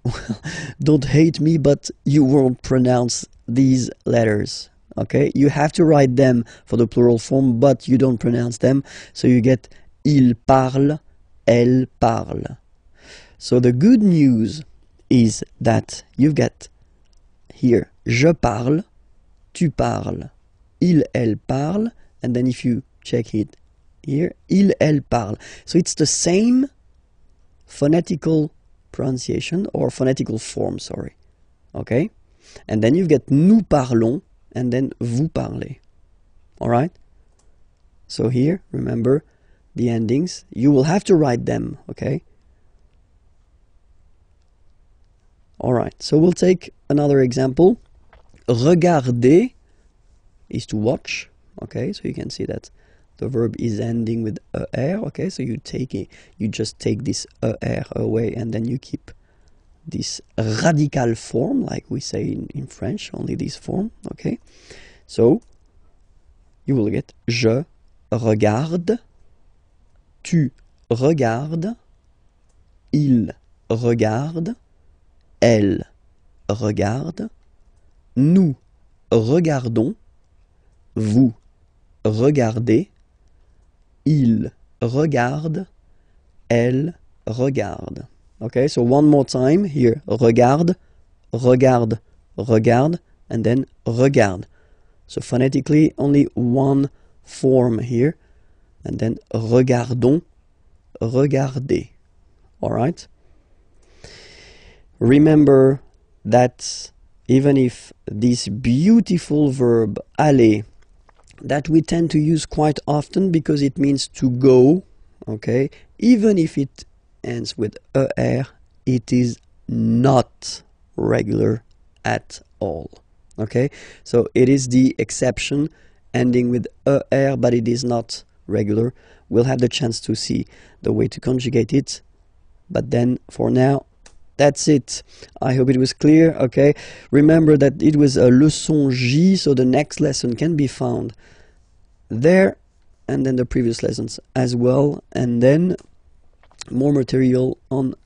well, don't hate me, but you won't pronounce these letters, okay? You have to write them for the plural form, but you don't pronounce them, so you get il parle, elle parle. So the good news is that you've got here, je parle, tu parles, il, elle parle, and then if you check it here, il, elle parle. So it's the same phonetical pronunciation, or phonetical form, sorry, okay? And then you've got nous parlons, and then vous parlez, all right? So here, remember the endings, you will have to write them, okay? All right, so we'll take another example. Regarder is to watch, okay? So you can see that the verb is ending with er, okay? So you take it, you just take this er away, and then you keep this radical form, like we say in French, only this form, okay? So you will get je regarde, tu regardes, il regarde, elle regarde, nous regardons, vous regardez, il regarde, elle regarde. Okay, so one more time here. Regarde, regarde, regarde, and then regarde. So phonetically, only one form here. And then regardons, regardez. All right? Remember that even if this beautiful verb aller, that we tend to use quite often because it means to go, okay, even if it ends with er, it is not regular at all, okay? So it is the exception ending with er, but it is not regular. We'll have the chance to see the way to conjugate it, but then for now, that's it. I hope it was clear, okay? Remember that it was a leçon J, so the next lesson can be found there, and then the previous lessons as well, and then more material on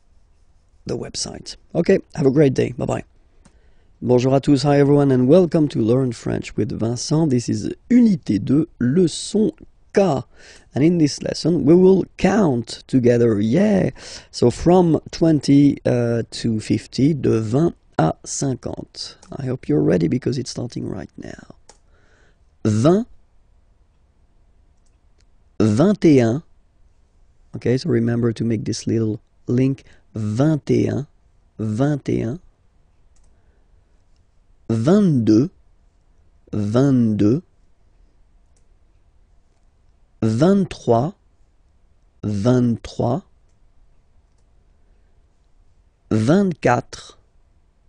the website. Okay, have a great day. Bye-bye. Bonjour à tous, hi everyone, and welcome to Learn French with Vincent. This is Unité 2, leçon K. And in this lesson, we will count together, yeah! So from 20 to 50, de 20 à 50. I hope you're ready because it's starting right now. 20, 21. Okay, so remember to make this little link. 21, 21. 22, 22, 23, 23, 24,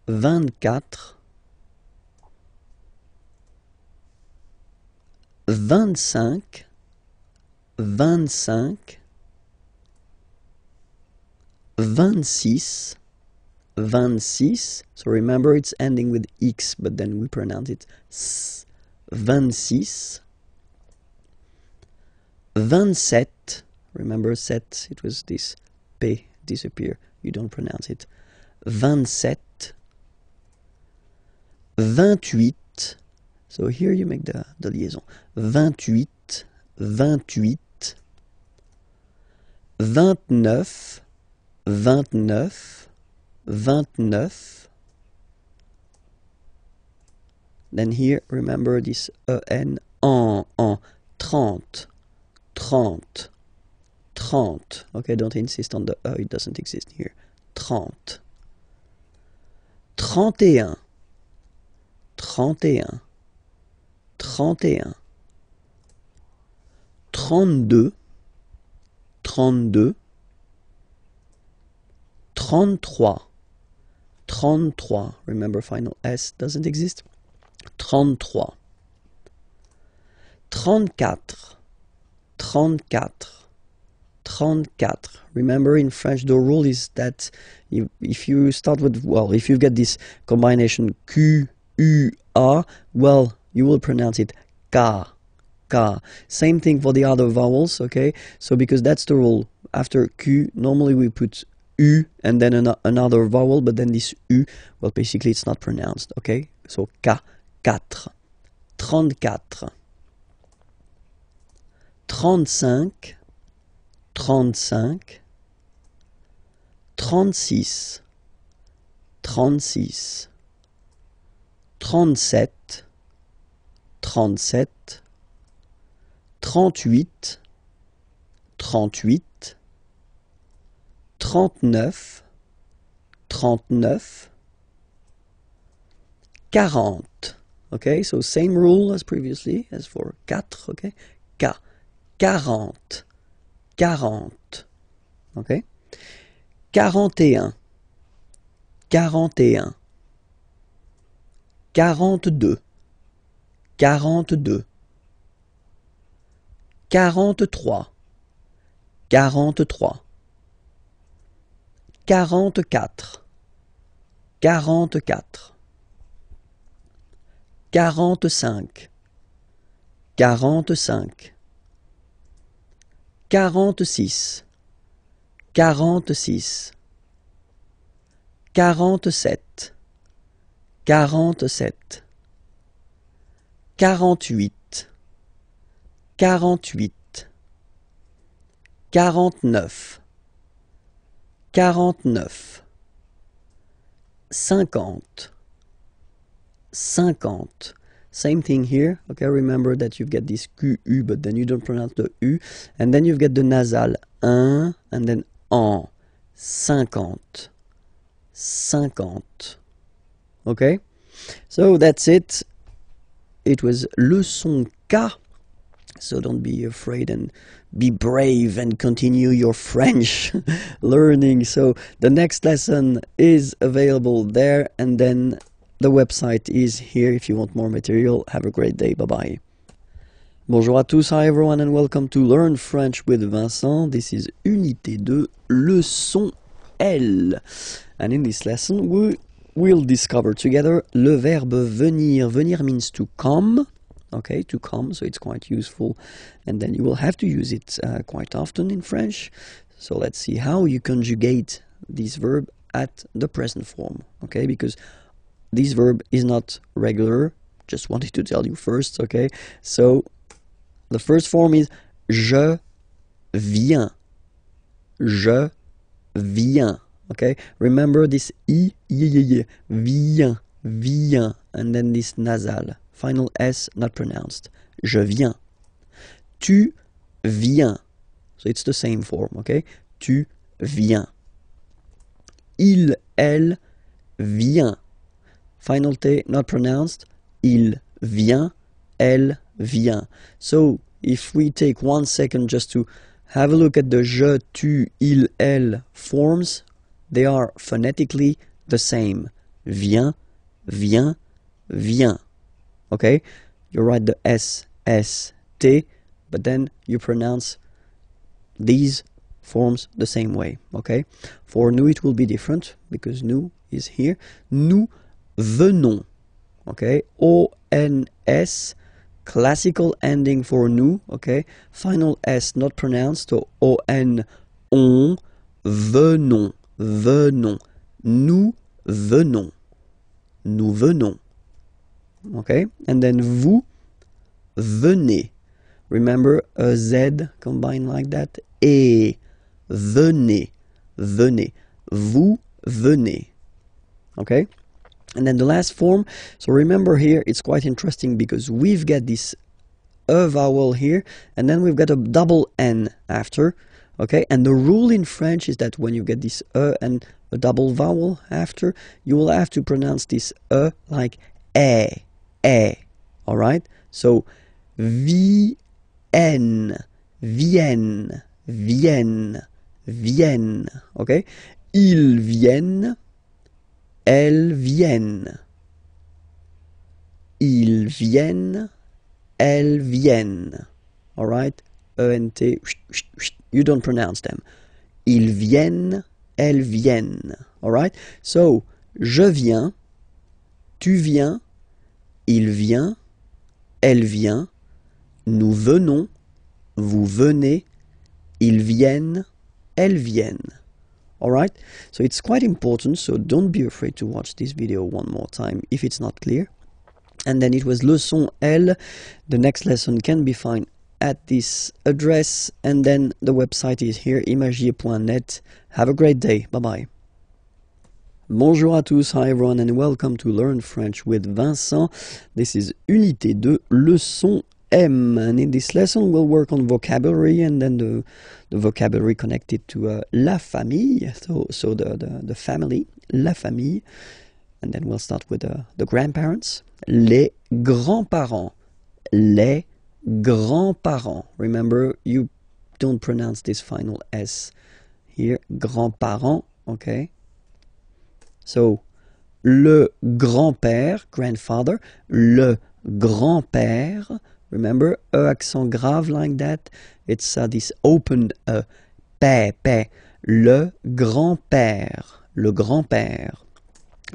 24, 25, 25, 26, 26, so remember it's ending with X, but then we pronounce it S. 26, 27, remember set, it was this P disappear, you don't pronounce it. 27, 28, so here you make the liaison. 28, 28, 29, 29, 29. Then here, remember this en, 30, 30, 30. Okay, don't insist on the it doesn't exist here. 30. 31, 31, 31. 32, 32. 33, 33, remember final S doesn't exist. 33, 34, 34, 34. Remember in French the rule is that if you start with, well, if you get this combination Q, U, A, well, you will pronounce it K, K. Same thing for the other vowels, okay? So because that's the rule, after Q, normally we put U and then another vowel, but then this U, well, basically it's not pronounced, okay? So K, 4, 34, 35, 35, 36, 36, 37, 37, 38, 38, 39, 39, 40. Okay, so same rule as previously, as for 4, okay? 40, 40, okay? 41, 41, 42, 42, 43, 43, 44, 44, 45, 45, 46, 46, 47, 47, 48, 48, 49, 49, 50, 50. Same thing here, okay? Remember that you get this QU, but then you don't pronounce the U. And then you get the nasal, un, and then en. 50, 50. Okay? So that's it. It was leçon K. So don't be afraid and be brave and continue your French learning. So the next lesson is available there, and then the website is here if you want more material. Have a great day. Bye-bye. Bonjour à tous, hi everyone, and welcome to Learn French with Vincent. This is Unité 2, leçon L. And in this lesson, we will discover together le verbe venir. Venir means to come. Okay, to come, so it's quite useful, and then you will have to use it quite often in French. So let's see how you conjugate this verb at the present form, okay, because this verb is not regular. Just wanted to tell you first, okay? So the first form is je viens. Je viens. Okay? Remember this I, viens, viens, and then this nasal. Final S not pronounced. Je viens. Tu viens. So it's the same form, okay? Tu viens. Il, elle, vient. Final T not pronounced. Il vient, elle vient. So if we take 1 second just to have a look at the je, tu, il, elle forms, they are phonetically the same. Vient, vient, vient. Okay? You write the S, S, T, but then you pronounce these forms the same way. Okay? For nous, it will be different because nous is here. Nous venons. Okay? O-N-S, classical ending for nous. Okay? Final S not pronounced. So O-N, on, venons, venons. Nous venons. Nous venons. Okay? And then vous venez. Remember a Z combined like that. Et venez, venez. Vous venez. Okay? And then the last form. So remember here, it's quite interesting because we've got this E vowel here, and then we've got a double N after. Okay? And the rule in French is that when you get this E and a double vowel after, you will have to pronounce this E like E. Alright? So, vienne, vienne, vienne, vienne. Okay? Ils viennent, elles viennent. Ils viennent, elles viennent. Alright? E-N-T, you don't pronounce them. Ils viennent, elles viennent. Alright? So, je viens, tu viens, il vient, elle vient, nous venons, vous venez, ils viennent, elles viennent. Alright? So it's quite important, so don't be afraid to watch this video one more time if it's not clear. And then it was leçon L. The next lesson can be found at this address, and then the website is here, imagiers.net. Have a great day. Bye-bye. Bonjour à tous, hi everyone, and welcome to Learn French with Vincent. This is Unité 2, leçon M, and in this lesson we'll work on vocabulary, and then the vocabulary connected to la famille, so the family, la famille, and then we'll start with the grandparents, les grands-parents, les grands-parents. Remember, you don't pronounce this final S here, grands-parents, okay? So, le grand-père, grandfather, le grand-père, remember, accent grave like that, it's this open père, le grand-père, le grand-père.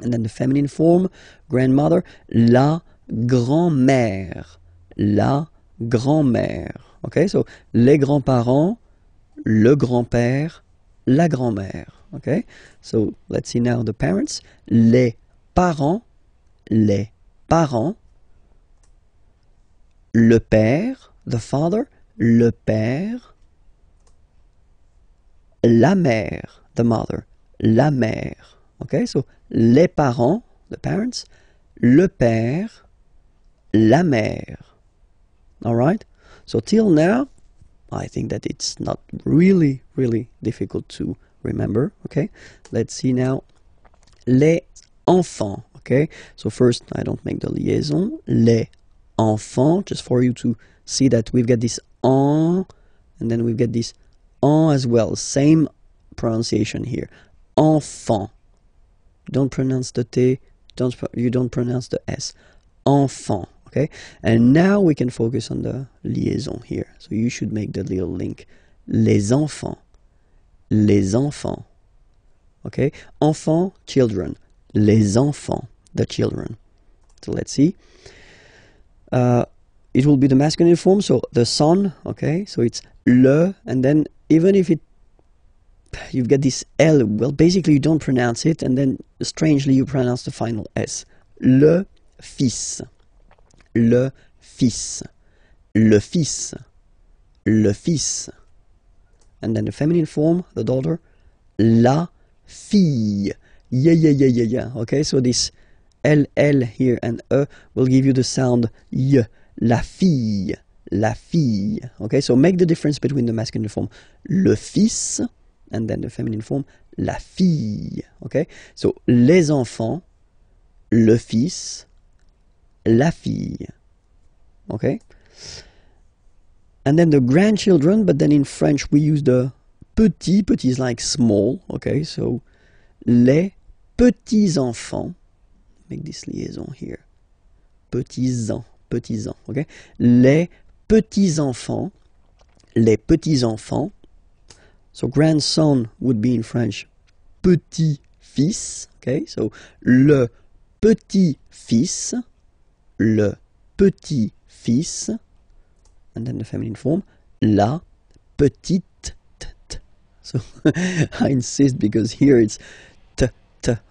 And then the feminine form, grandmother, la grand-mère, la grand-mère. Okay, so, les grands-parents, le grand-père, la grand-mère. Okay, so let's see now the parents. Les parents, le père, the father, le père, la mère, the mother, la mère. Okay, so les parents, the parents, le père, la mère. All right, so till now, I think that it's not really difficult to remember. Okay, let's see now. Les enfants. Okay, so first I don't make the liaison. Les enfants, just for you to see that we've got this en, and then we've got this en as well. Same pronunciation here. Enfant. Don't pronounce the T. You don't pronounce the S. Enfant. Okay, and now we can focus on the liaison here. So you should make the little link. Les enfants. Les enfants. Okay, enfants, children. Les enfants, the children. So let's see. It will be the masculine form, so the son. Okay, so it's le, and then even if you've got this L, well, basically you don't pronounce it, and then strangely you pronounce the final S. le fils, le fils, le fils, le fils. And then the feminine form, the daughter, la fille. Yeah. Okay, so this L here and E will give you the sound Y. La fille, la fille. Okay, so make the difference between the masculine form, le fils, and then the feminine form, la fille. Okay, so les enfants, le fils, la fille. Okay, and then the grandchildren, but then in French we use the petit. Petit is like small. Okay, so les petits enfants. Make this liaison here. Petits enfants, okay? Les petits enfants. So grandson would be in French petit-fils, okay? So le petit-fils, and then the feminine form, la petite. So I insist because here it's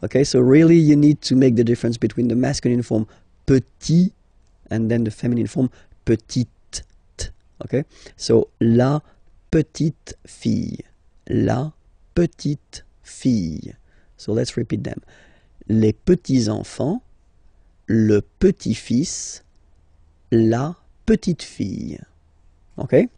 okay, so really you need to make the difference between the masculine form petit and then the feminine form petite. Okay, so la petite fille, la petite fille. So let's repeat them. Les petits enfants, le petit-fils, la petite fille. Okay,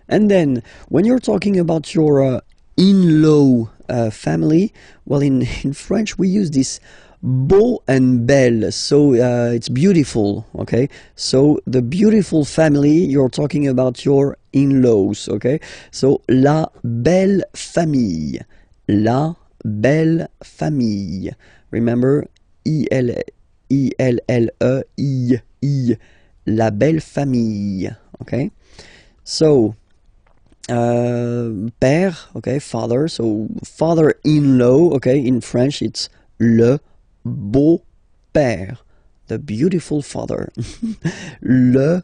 and then when you're talking about your in-law family, well, in French we use this beau and belle, so it's beautiful. Okay, so the beautiful family, you're talking about your in-laws. Okay, so la belle famille, la belle famille. Remember, I-L-L-E, I, la belle famille. Okay, so père, okay, father, so father-in-law, okay, in French it's le beau-père, the beautiful father. Le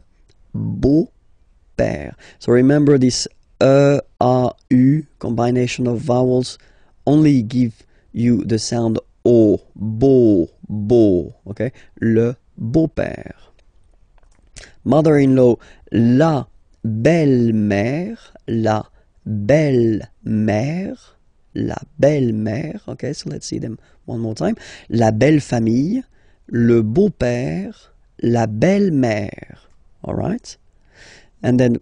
beau-père. So remember this E-A-U combination of vowels only give you the sound O, beau, okay, le beau-père. Mother-in-law, la belle-mère, la belle-mère, okay, so let's see them one more time. La belle famille, le beau-père, la belle-mère, all right? And then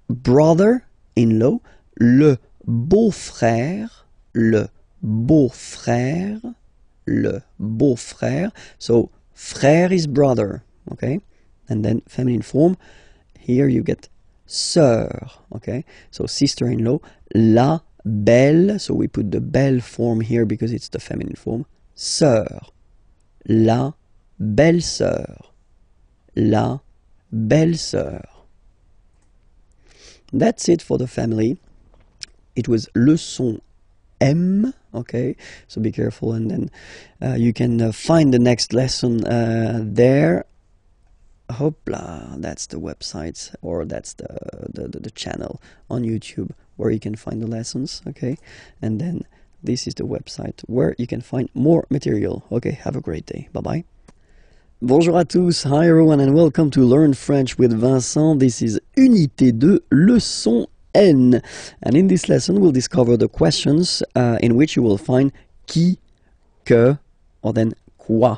brother-in-law, le beau-frère, le beau-frère, so frère is brother, okay? And then feminine form, here you get sœur, okay? So sister-in-law, la belle, so we put the belle form here because it's the feminine form, sœur, la belle-sœur, la belle-sœur. That's it for the family. It was leçon M, okay? So be careful, and then you can find the next lesson there. Hopla, that's the website, or that's the channel on YouTube where you can find the lessons, okay? And then this is the website where you can find more material. Okay, have a great day. Bye-bye. Bonjour à tous, hi everyone, and welcome to Learn French with Vincent. This is Unité 2, Leçon N. And in this lesson, we'll discover the questions in which you will find qui, que, or then quoi,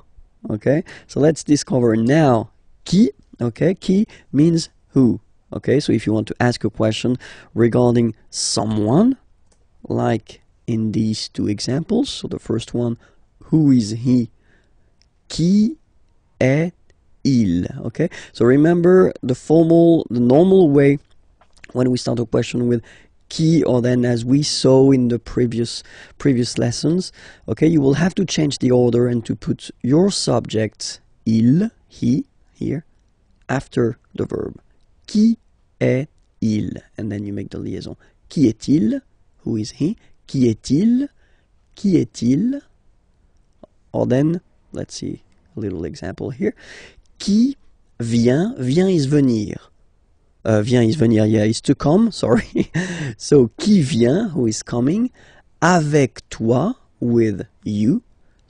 okay? So let's discover now qui, okay? Qui means who, okay? So if you want to ask a question regarding someone, like in these two examples, so the first one, who is he? Qui est-il, okay? So remember the normal way when we start a question with qui, or then as we saw in the previous lessons, okay, you will have to change the order and to put your subject, il, he, here, after the verb. Qui est-il? And then you make the liaison. Qui est-il? Who is he? Qui est-il? Qui est-il? Or then, let's see a little example here. Qui vient? Vient is venir. Vient is venir, yeah, is to come, sorry. So, qui vient, who is coming, avec toi, with you,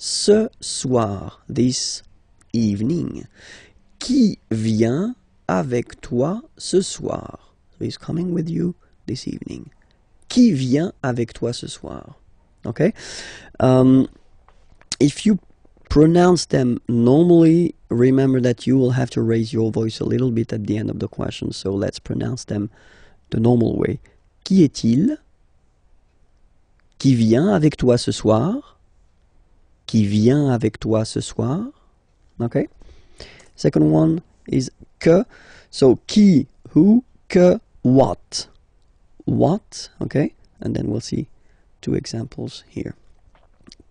ce soir, this evening. Qui vient avec toi ce soir? So he's coming with you this evening. Qui vient avec toi ce soir? Okay? If you pronounce them normally, remember that you will have to raise your voice a little bit at the end of the question. So let's pronounce them the normal way. Qui est-il? Qui vient avec toi ce soir? Qui vient avec toi ce soir? Okay? Second one is que. So qui, who, que, what. What, okay? And then we'll see two examples here.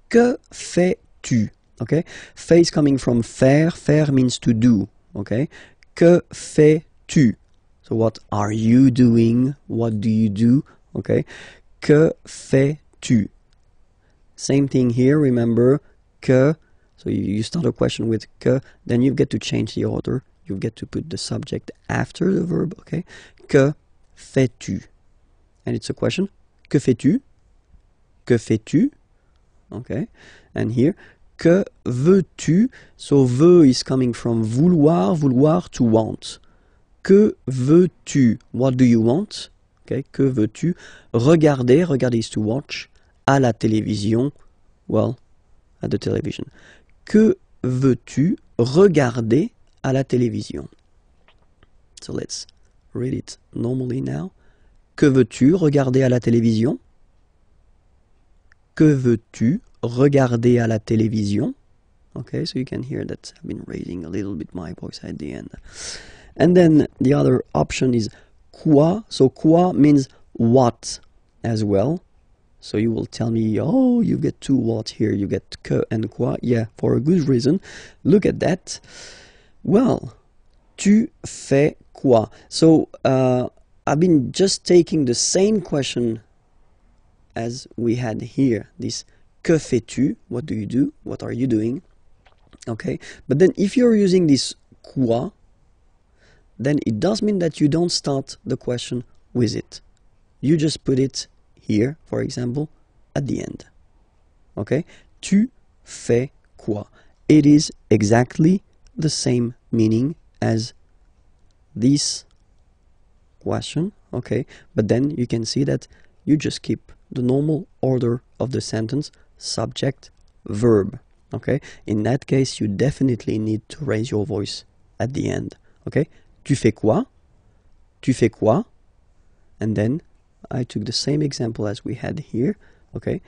Que fais-tu? Okay? Fais is coming from faire. Faire means to do. Okay? Que fais-tu? So what are you doing? What do you do? Okay? Que fais-tu? Same thing here, remember, que. So you start a question with que, then you get to change the order. You get to put the subject after the verb, okay? Que fais-tu? And it's a question. Que fais-tu? Que fais-tu? Okay? And here, que veux-tu? So veux is coming from vouloir, vouloir to want. Que veux-tu? What do you want? Okay? Que veux-tu? Regarder, regarder is to watch. À la télévision, well, at the television. Que veux-tu regarder à la télévision? So let's read it normally now. Que veux-tu regarder à la télévision? Que veux-tu regarder à la télévision? Okay, so you can hear that I've been raising a little bit my voice at the end. And then the other option is quoi. So quoi means what as well. So you will tell me, oh, you get two what here, you get que and quoi. Yeah, for a good reason. Look at that. Well, tu fais quoi? So I've been just taking the same question as we had here. This que fais-tu? What do you do? What are you doing? Okay, but then if you're using this quoi, then it does mean that you don't start the question with it. You just put it here, for example, at the end. Okay? Tu fais quoi? It is exactly the same meaning as this question. Okay? But then you can see that you just keep the normal order of the sentence, subject, verb. Okay? In that case, you definitely need to raise your voice at the end. Okay? Tu fais quoi? Tu fais quoi? And then I took the same example as we had here. Okay?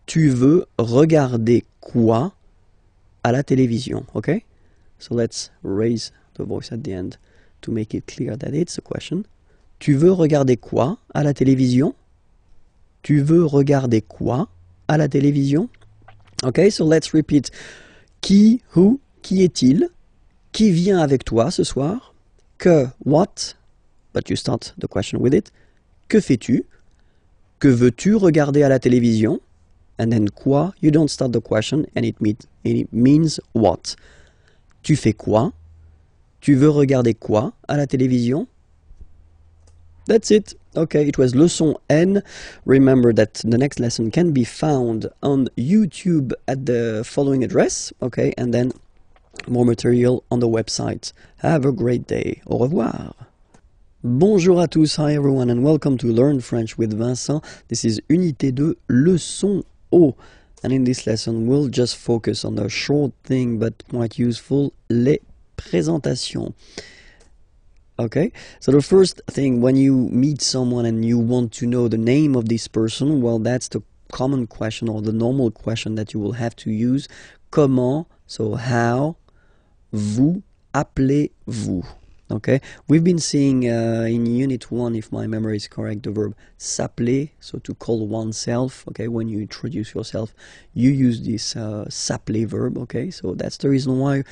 Tu veux regarder quoi à la télévision? Okay? So let's raise the voice at the end to make it clear that it's a question. Tu veux regarder quoi à la télévision? Tu veux regarder quoi à la télévision? Okay, so let's repeat. Qui, who, qui est-il? Qui vient avec toi ce soir? Que, what? But you start the question with it. Que fais-tu? Que veux-tu regarder à la télévision? And then quoi? You don't start the question and it means what? Tu fais quoi? Tu veux regarder quoi à la télévision? That's it. Okay, it was leçon N. Remember that the next lesson can be found on YouTube at the following address. Okay, and then more material on the website. Have a great day. Au revoir. Bonjour à tous, hi everyone, and welcome to Learn French with Vincent. This is Unité 2, Leçon O. And in this lesson, we'll just focus on a short thing but quite useful, les présentations. Okay, so the first thing, when you meet someone and you want to know the name of this person, well, that's the common question or the normal question that you will have to use. Comment, so how, vous appelez-vous? Okay, we've been seeing in Unit 1, if my memory is correct, the verb s'appeler, so to call oneself. Okay, when you introduce yourself, you use this s'appeler verb. Okay, so that's the reason why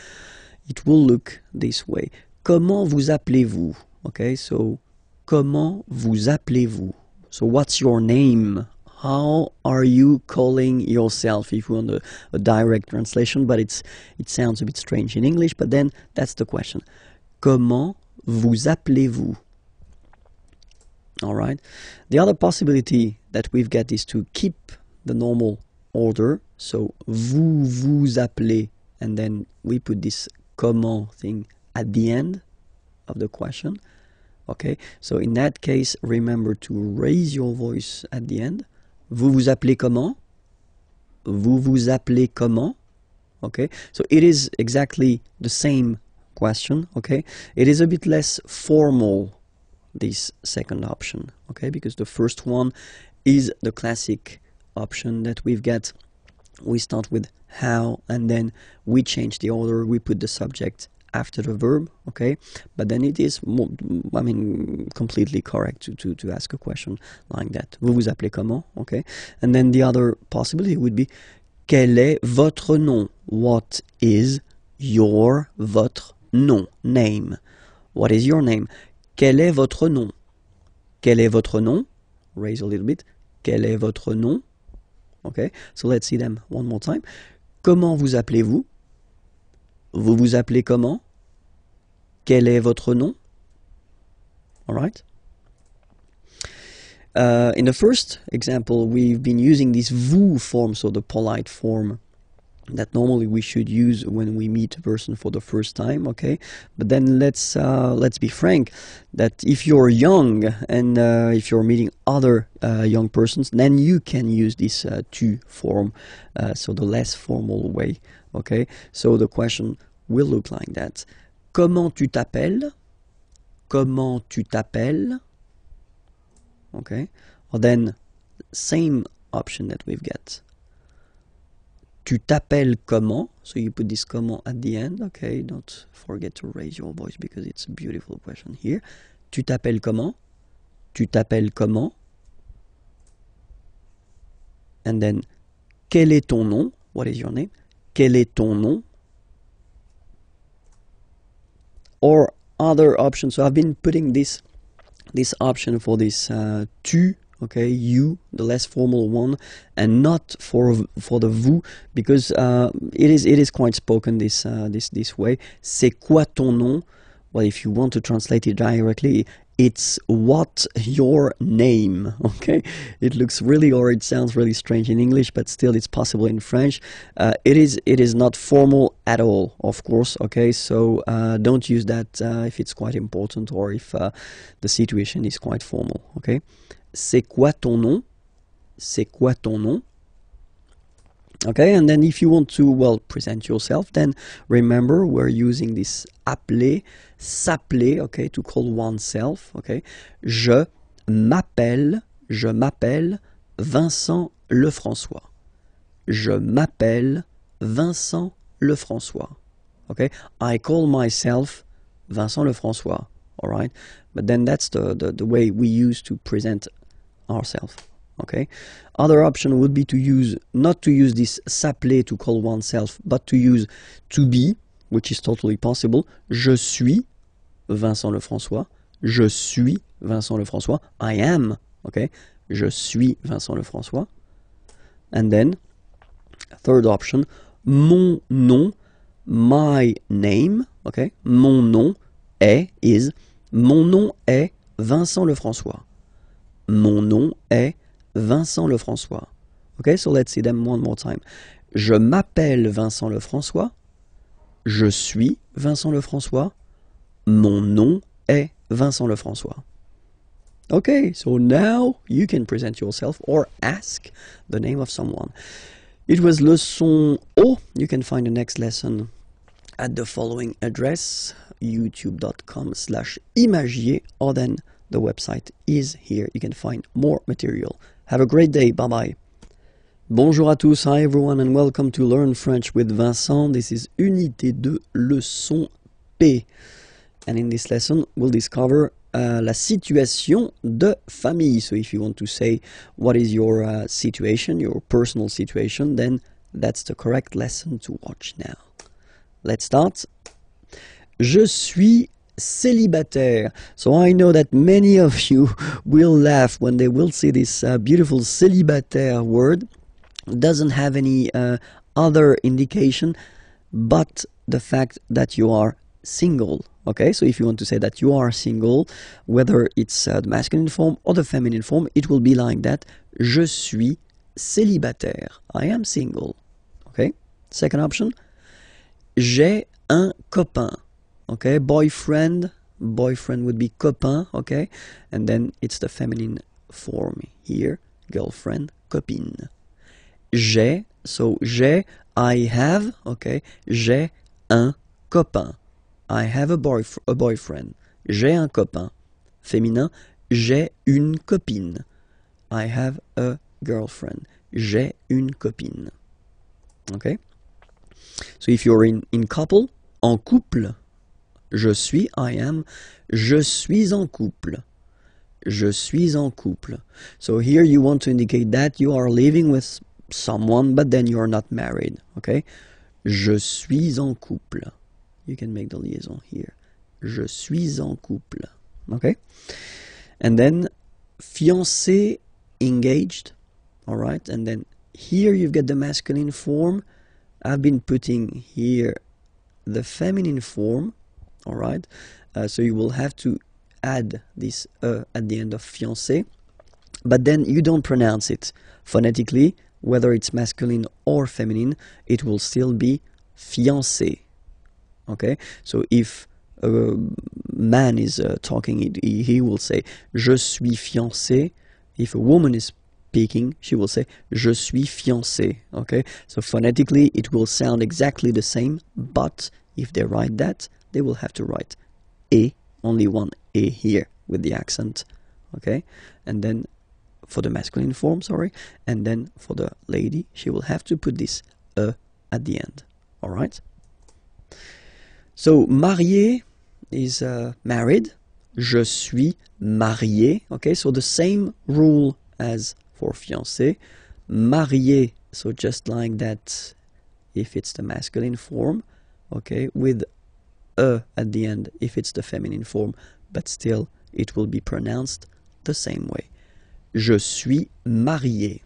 it will look this way. Comment vous appelez-vous? Okay, so comment vous appelez-vous? So what's your name? How are you calling yourself? If you want a direct translation, but it sounds a bit strange in English, but then that's the question. Comment vous appelez-vous? All right. The other possibility that we've got is to keep the normal order. So vous vous appelez, and then we put this comment thing at the end of the question. Okay, so in that case, remember to raise your voice at the end. Vous vous appelez comment? Vous vous appelez comment? Okay, so it is exactly the same question. Okay, it is a bit less formal, this second option. Okay, because the first one is the classic option that we've got. We start with how, and then we change the order. We put the subject after the verb. Okay, but then it is more, I mean, completely correct to ask a question like that. Vous vous appelez comment? Okay, and then the other possibility would be quel est votre nom? What is your, votre nom, name? What is your name? Quel est votre nom? Quel est votre nom? Raise a little bit. Quel est votre nom? Okay, so let's see them one more time. Comment vous appelez-vous? Vous vous appelez comment? Quel est votre nom? All right. In the first example, we've been using this vous form, so the polite form that normally we should use when we meet a person for the first time. Okay, but then let's be frank that if you're young and if you're meeting other young persons, then you can use this tu form, so the less formal way. Okay, so the question will look like that. Comment tu t'appelles? Comment tu t'appelles? Okay, or then same option that we've got. Tu t'appelles comment? So you put this comment at the end. Okay, don't forget to raise your voice because it's a beautiful question here. Tu t'appelles comment? Tu t'appelles comment? And then, quel est ton nom? What is your name? Quel est ton nom? Or other options. So I've been putting this option for this tu, okay, you, the less formal one, and not for the vous, because it is quite spoken this way. C'est quoi ton nom? Well, if you want to translate it directly, it's what your name. Okay, it looks really, or it sounds really strange in English, but still it's possible in French. It is not formal at all, of course. Okay, so don't use that if it's quite important or if the situation is quite formal. Okay, c'est quoi ton nom? C'est quoi ton nom? Okay, and then if you want to, well, present yourself, then remember we're using this appeler, s'appeler, okay, to call oneself, okay. Je m'appelle Vincent Lefrançois. Je m'appelle Vincent Lefrançois. Okay, I call myself Vincent Lefrançois, all right? But then that's the way we use to present ourselves. Okay. Other option would be to use, not to use this s'appeler to call oneself, but to use to be, which is totally possible. Je suis Vincent Lefrançois. Je suis Vincent Lefrançois. I am. Okay. Je suis Vincent Lefrançois. And then, third option, mon nom, my name. Okay. Mon nom est, mon nom est Vincent Lefrançois. Mon nom est Vincent Lefrançois. Okay, so let's see them one more time. Je m'appelle Vincent Lefrançois. Je suis Vincent Lefrançois. Mon nom est Vincent Lefrançois. Okay, so now you can present yourself or ask the name of someone. It was leçon O. You can find the next lesson at the following address, youtube.com/imagier, or then the website is here. You can find more material. Have a great day. Bye-bye. Bonjour à tous. Hi everyone and welcome to Learn French with Vincent. This is Unité 2, leçon P. And in this lesson, we'll discover la situation de famille. So if you want to say what is your situation, your personal situation, then that's the correct lesson to watch now. Let's start. Je suis célibataire. So I know that many of you will laugh when they will see this beautiful célibataire word. It doesn't have any other indication but the fact that you are single. Okay, so if you want to say that you are single, whether it's the masculine form or the feminine form, it will be like that. Je suis célibataire. I am single. Okay. Second option. J'ai un copain. Okay. Boyfriend. Boyfriend would be copain. Okay. And then it's the feminine form here. Girlfriend, copine. J'ai. So j'ai. I have. Okay. J'ai un copain. I have a boyfriend. J'ai un copain. Féminin. J'ai une copine. I have a girlfriend. J'ai une copine. Okay? So if you're in couple, en couple, je suis, I am, je suis en couple. Je suis en couple. So here you want to indicate that you are living with someone, but then you are not married. Okay? Je suis en couple. You can make the liaison here. Je suis en couple. Okay? And then fiancé, engaged. Alright? And then here you've got the masculine form. I've been putting here the feminine form. Alright? So you will have to add this at the end of fiancé. But then you don't pronounce it phonetically. Whether it's masculine or feminine, it will still be fiancé. Okay? So if a man is talking, he will say je suis fiancé. If a woman is speaking, she will say je suis fiancé. Okay? So phonetically it will sound exactly the same, but if they write that, they will have to write e, only one e here with the accent. Okay? And then for the masculine form, sorry, and then for the lady, she will have to put this e at the end. Alright? So marié is married. Je suis marié. Okay, so the same rule as for fiancé. Marié, so just like that if it's the masculine form. Okay, with e at the end if it's the feminine form, but still it will be pronounced the same way. Je suis marié.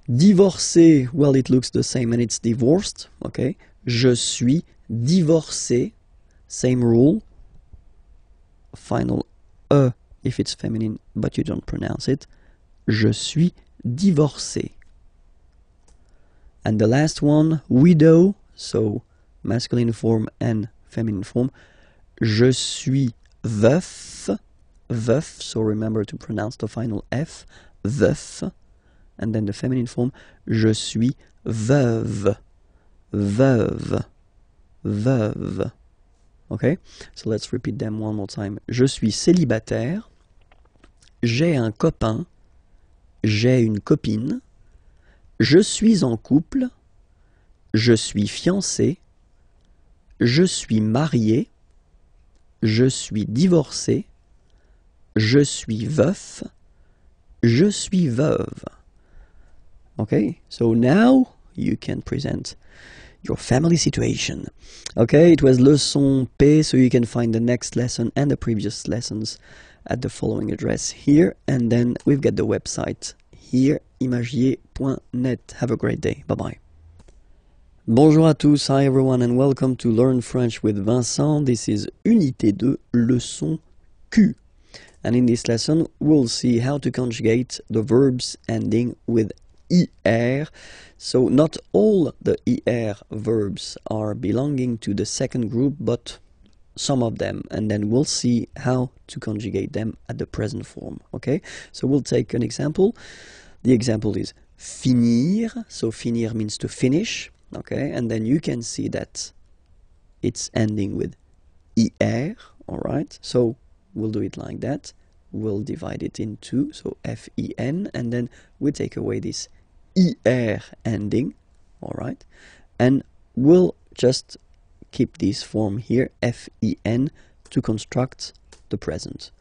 Divorcé, well, it looks the same and it's divorced. Okay. Je suis divorcé. Same rule. Final e if it's feminine, but you don't pronounce it. Je suis divorcé. And the last one, widow. So masculine form and feminine form. Je suis veuf. Veuf, so remember to pronounce the final F. Veuf. And then the feminine form, je suis veuve. Veuve. Veuve. Okay? So let's repeat them one more time. Je suis célibataire. J'ai un copain. J'ai une copine. Je suis en couple. Je suis fiancé. Je suis marié. Je suis divorcé. Je suis veuf. Je suis veuve. Okay, so now you can present your family situation. Okay, it was leçon P, so you can find the next lesson and the previous lessons at the following address here. And then we've got the website here, imagiers.net. Have a great day. Bye-bye. Bonjour à tous, hi everyone, and welcome to Learn French with Vincent. This is Unité 2, leçon Q. And in this lesson, we'll see how to conjugate the verbs ending with IR. So not all the IR verbs are belonging to the second group, but some of them. And then we'll see how to conjugate them at the present form. Okay? So we'll take an example. The example is finir. So finir means to finish. Okay? And then you can see that it's ending with IR. Alright? So we'll do it like that. We'll divide it in two, so F-E-N, and then we take away this ER ending, alright? And we'll just keep this form here, F-E-N, to construct the present.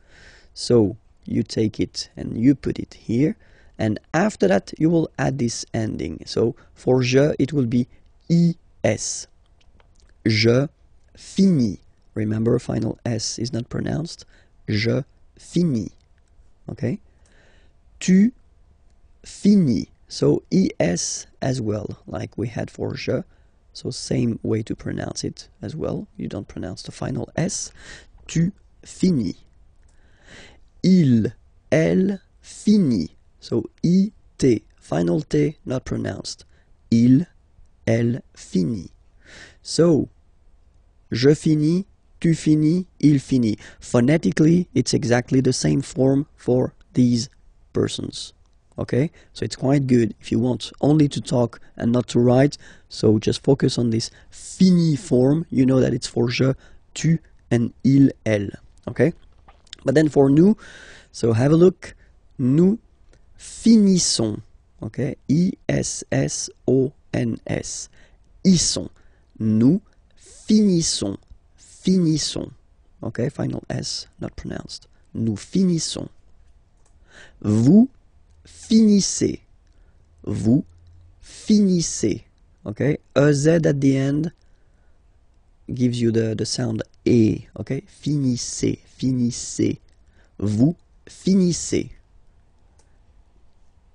So you take it and you put it here, and after that you will add this ending. So for je, it will be I-S. Je finis. Remember, final S is not pronounced. Je finis. Okay? Tu finis. So es as well, like we had for je. So same way to pronounce it as well. You don't pronounce the final S. Tu finis. Il, elle finit. So it, final T, not pronounced. Il, elle finit. So, je finis, tu finis, il finit. Phonetically, it's exactly the same form for these persons. Okay, so it's quite good if you want only to talk and not to write. So just focus on this fini form. You know that it's for je, tu, and il, elle. Okay, but then for nous, so have a look. Nous finissons. Okay, I-S-S-O-N-S. Issons. Nous finissons. Finissons. Okay, final S, not pronounced. Nous finissons. Vous finissez. Vous finissez. Okay, EZ at the end gives you the sound E. Okay, finissez, finissez. Vous finissez.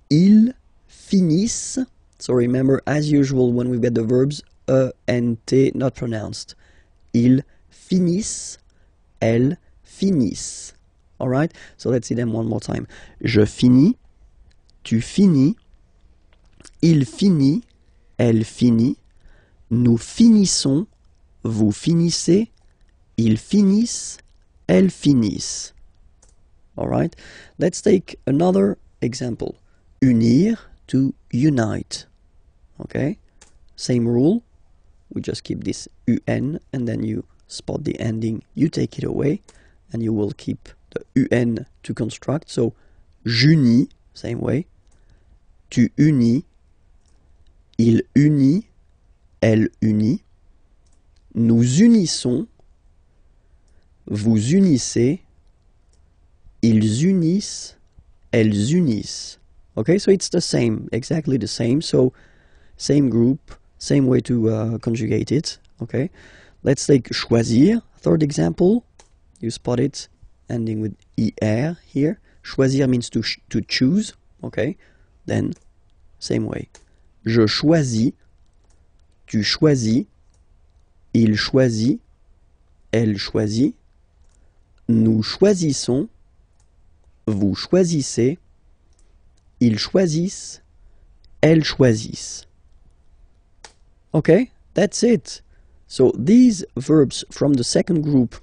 Ils finissent. So remember, as usual, when we get the verbs E-N-T, not pronounced. Ils finissent. Elles finissent. Alright, so let's see them one more time. Je finis. Tu finis, il finit, elle finit, nous finissons, vous finissez, ils finissent, elles finissent. Alright, let's take another example. Unir, to unite. Okay, same rule. We just keep this UN and then you spot the ending, you take it away, and you will keep the UN to construct. So, j'unis, same way. Tu unis, il unit, elle unit, nous unissons, vous unissez, ils unissent, elles unissent. Okay, so it's the same, exactly the same. So, same group, same way to conjugate it. Okay, let's take choisir, third example. You spot it, ending with IR here. Choisir means to choose. Okay. Then, same way. Je choisis, tu choisis, il choisit, elle choisit, nous choisissons, vous choisissez, ils choisissent, elles choisissent. Okay, that's it. So these verbs from the second group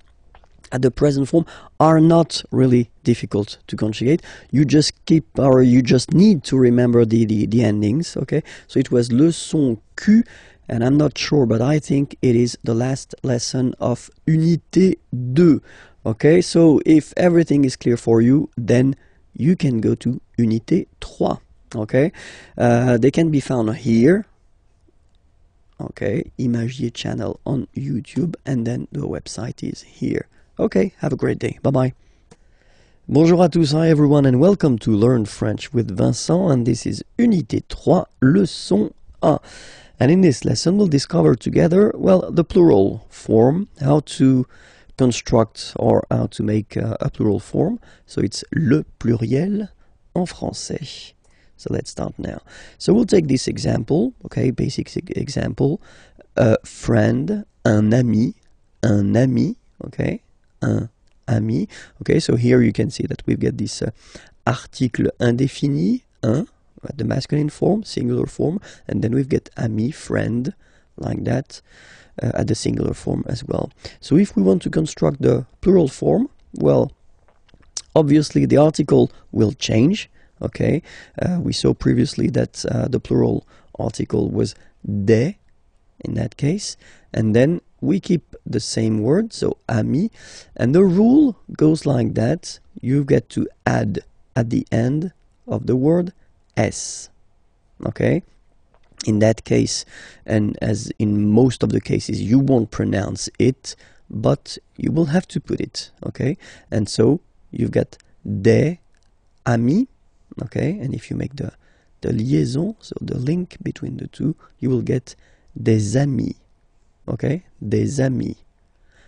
at the present form are not really difficult to conjugate. You just need to remember the endings. Okay, so it was le son Q, and I'm not sure, but I think it is the last lesson of Unité 2. Okay, so if everything is clear for you, then you can go to Unité 3. Okay, they can be found here. Okay, IMAGIERS channel on YouTube, and then the website is here. Okay, have a great day. Bye-bye. Bonjour à tous, hi everyone, and welcome to Learn French with Vincent, and this is Unité 3, leçon 1. And in this lesson, we'll discover together, well, the plural form, how to construct or how to make a plural form. So it's le pluriel en français. So let's start now. So we'll take this example, okay, basic example. A friend, un ami, okay, un ami. Okay, so here you can see that we've got this article indéfini, un, the masculine form, singular form, and then we've got ami, friend, like that, at the singular form as well. So if we want to construct the plural form, well, obviously the article will change. Okay, we saw previously that the plural article was des in that case, and then we keep the same word, so ami, and the rule goes like that. You get to add at the end of the word s. Okay, in that case, and as in most of the cases, you won't pronounce it, but you will have to put it. Okay, and so you've got des amis. Okay, and if you make the liaison, so the link between the two, you will get des amis. Okay, des amis.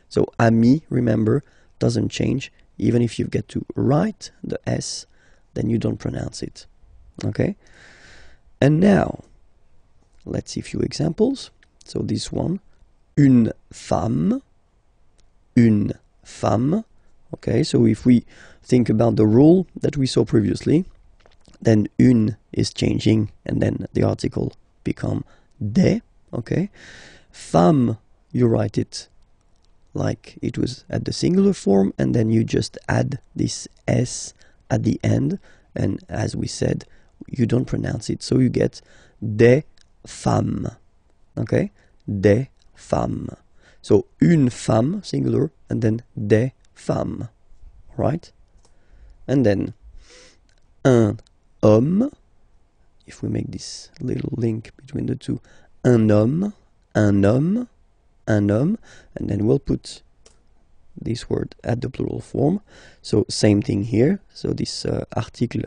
So ami, remember, doesn't change. Even if you get to write the S, then you don't pronounce it. Okay, and now let's see a few examples. So this one, une femme, Okay, so if we think about the rule that we saw previously, then une is changing and then the article become des. Okay, femme, you write it like it was at the singular form, and then you just add this s at the end, and as we said, you don't pronounce it, so you get des femmes. Okay, des femmes. So une femme, singular, and then des femmes, right? And then un homme, if we make this little link between the two, un homme, un homme, un homme, and then we'll put this word at the plural form. So same thing here. So this article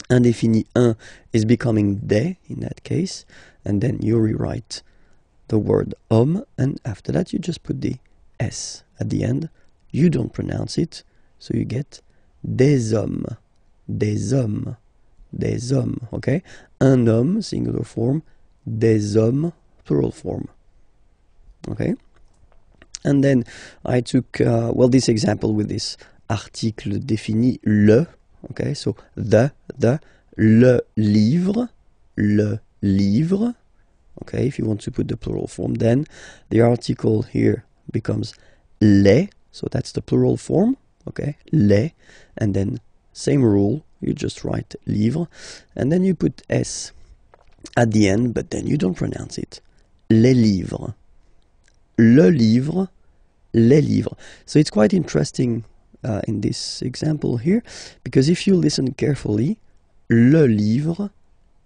indéfini un is becoming des in that case, and then you rewrite the word homme, and after that you just put the s at the end. You don't pronounce it, so you get des hommes, des hommes, des hommes. Okay, un homme, singular form, des hommes, plural form. Okay, and then I took well, this example with this article défini le. Okay, so le livre, le livre. Okay, if you want to put the plural form, then the article here becomes les, so that's the plural form. Okay, les, and then same rule, you just write livre, and then you put s at the end, but then you don't pronounce it. Les livres, le livre, les livres. So it's quite interesting in this example here, because if you listen carefully, le livre,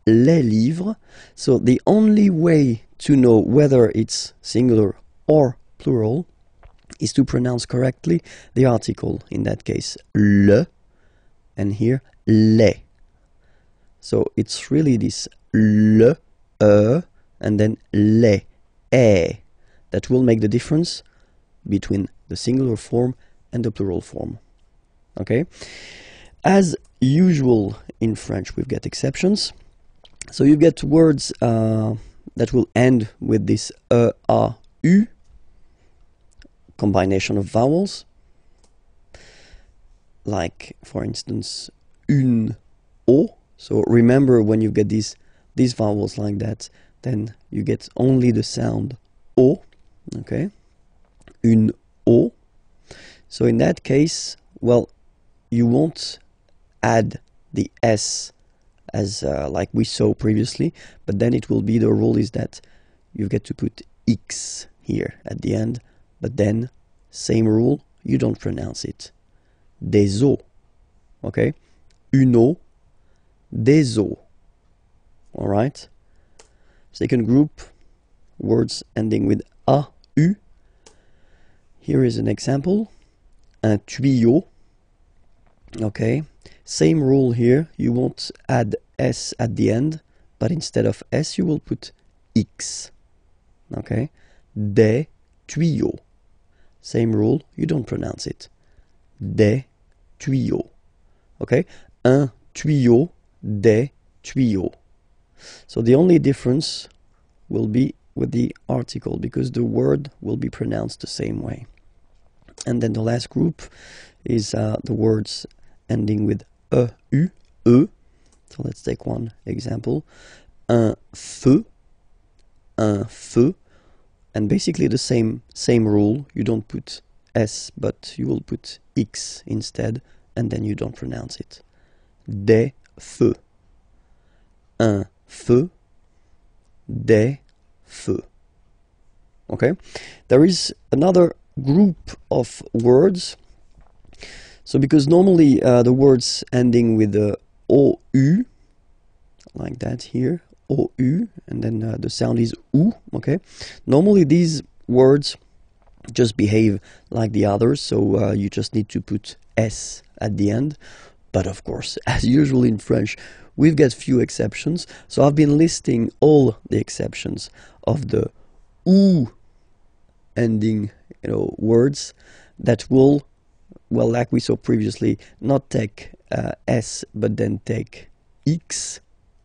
les livres, so the only way to know whether it's singular or plural is to pronounce correctly the article, in that case le, and here les. So it's really this le, and then les, that will make the difference between the singular form and the plural form. Okay, as usual in French we've got exceptions. So you get words that will end with this a, u, combination of vowels, like for instance une, o. So remember, when you get these vowels like that, then you get only the sound o. Okay, une o. So in that case, well, you won't add the s as like we saw previously, but then it will be, the rule is that you get to put x here at the end, but then same rule, you don't pronounce it. Des eaux. Okay, une eau, des eaux. All right. Second group, words ending with a, u. Here is an example. Un tuyau. Okay, same rule here, you won't add s at the end, but instead of s you will put x. Okay, des tuyaux. Same rule, you don't pronounce it. Des tuyaux. Okay, un tuyau, des tuyaux. So the only difference will be with the article, because the word will be pronounced the same way. And then the last group is the words ending with e, u, e. So let's take one example. Un feu, and basically the same rule. You don't put s, but you will put x instead, and then you don't pronounce it. Des feux, un feu, des feux. Okay, there is another group of words. So because normally the words ending with the ou, like that here, ou, and then the sound is ou. Okay, normally these words just behave like the others, so you just need to put s at the end. But of course, as usual in French, we've got few exceptions. So I've been listing all the exceptions of the ou ending, words that will, well, like we saw previously, not take s, but then take x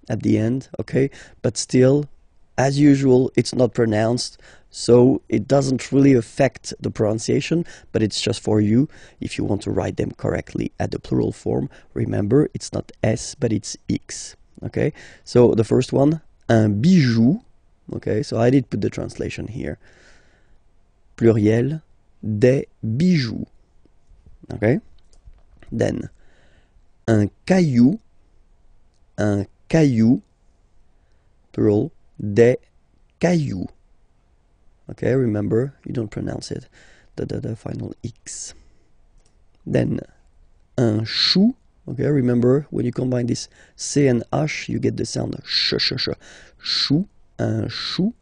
at the end. Okay, but still, as usual, it's not pronounced, so it doesn't really affect the pronunciation, but it's just for you if you want to write them correctly at the plural form. Remember, it's not S, but it's X. Okay, so the first one, un bijou. Okay, so I did put the translation here. Pluriel, des bijoux. Okay, then un caillou, plural, des cailloux. Okay, remember, you don't pronounce it, the final X. Then, un chou. Okay, remember, when you combine this C and H, you get the sound sh, sh, sh. Chou, un chou.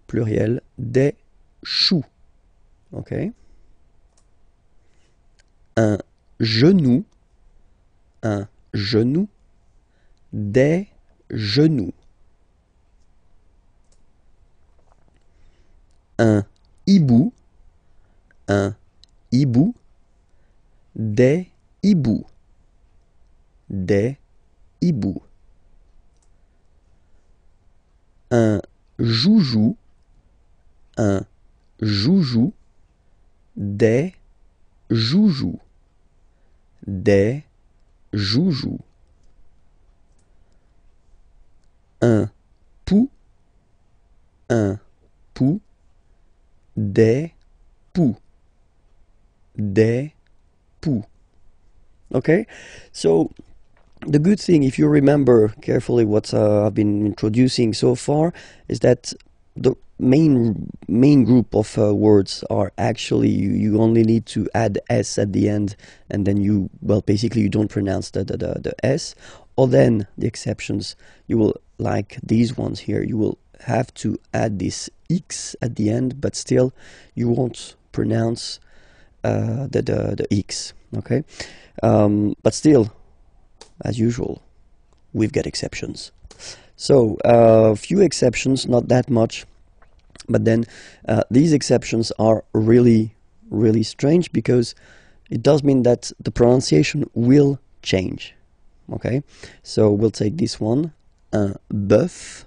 Pluriel, des choux. Okay. Un genou, des genoux. Un hibou, des hiboux, des hiboux. Un joujou, des joujous, des joujous. Un pou, des poux, des poux. Okay, so the good thing, if you remember carefully what I've been introducing so far, is that the main group of words are actually you only need to add S at the end, and then you, well, basically you don't pronounce the S. Or then the exceptions, you will, like these ones here, you will have to add this X at the end, but still you won't pronounce the X. Okay, but still, as usual, we've got exceptions. So a few exceptions, not that much, but then these exceptions are really strange, because it does mean that the pronunciation will change. Okay, so we'll take this one, un bœuf,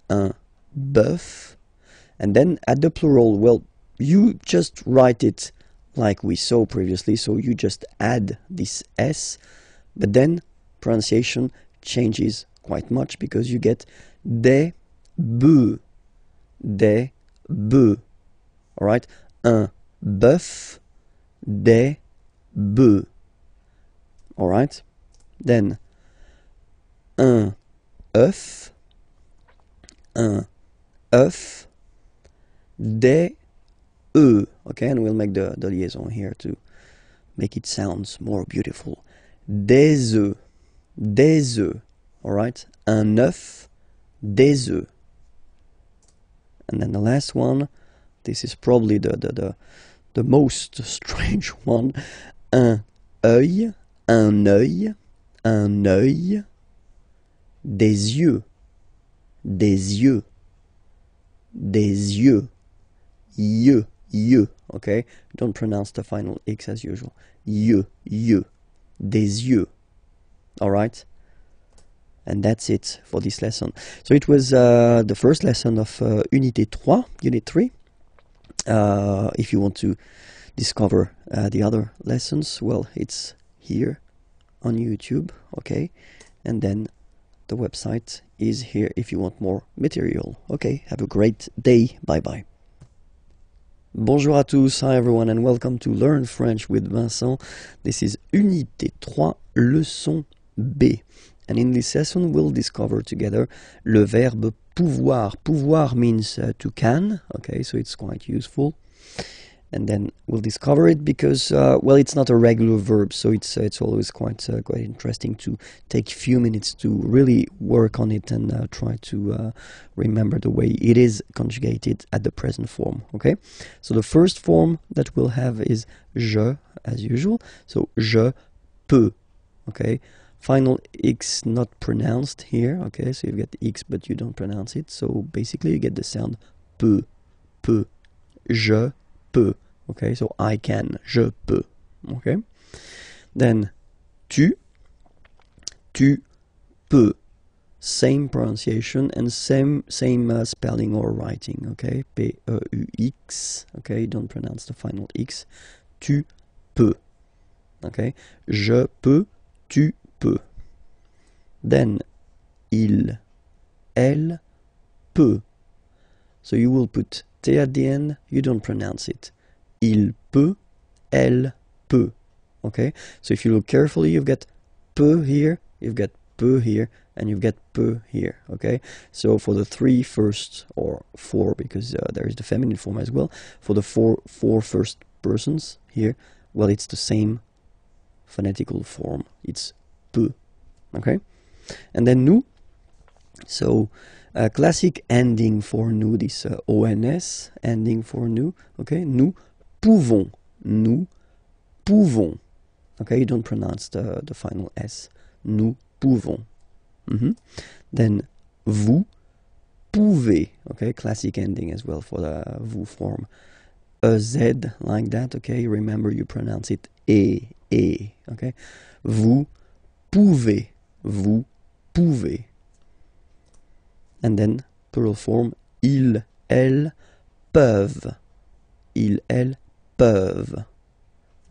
and then at the plural, well, you just write it like we saw previously, so you just add this S, but then pronunciation changes quite much, because you get des bœufs, alright, un bœuf, des bœufs, alright, then un œuf, des œufs. Okay, and we'll make the liaison here to make it sound more beautiful. Des œufs, alright, un œuf, des œufs. And then the last one, this is probably the most strange one, un œil, des yeux, okay? Don't pronounce the final X as usual. Des yeux, alright? And that's it for this lesson. So it was the first lesson of Unité 3, Unit 3. If you want to discover the other lessons, well, it's here on YouTube, okay? And then the website is here if you want more material. Okay, have a great day. Bye-bye. Bonjour à tous, hi everyone, and welcome to Learn French with Vincent. This is Unité 3, leçon B. And in this lesson, we'll discover together le verbe pouvoir. Pouvoir means to can, okay, so it's quite useful. And then we'll discover it because, well, it's not a regular verb, so it's always quite interesting to take a few minutes to really work on it and try to remember the way it is conjugated at the present form, okay? So the first form that we'll have is je, as usual. So je peux, okay? Final X not pronounced here, okay? So you get the X, but you don't pronounce it. So basically you get the sound peut, je peux, okay? So I can, je peux, okay? Then tu peux, same pronunciation and same spelling or writing, okay? P-E-U-X, okay? Don't pronounce the final X. Tu peux, okay? Je peux, tu peux. Then, il, elle, peut. So you will put T at the end, you don't pronounce it. Il peut, elle peut, okay? So if you look carefully, you've got peut here, you've got peut here, and you've got peu here, okay? So for the three first, or four, because there is the feminine form as well, for the four first persons here, well, it's the same phonetical form. It's peu, okay? And then nous, so classic ending for nous, this ONS ending for nous, okay? Nous pouvons, okay? You don't pronounce the final S. Nous pouvons. Then vous pouvez, okay? Classic ending as well for the vous form. A Z like that, okay? Remember you pronounce it E, okay? Vous pouvez, vous pouvez. And then plural form, ils, elles peuvent, ils, elles peuvent.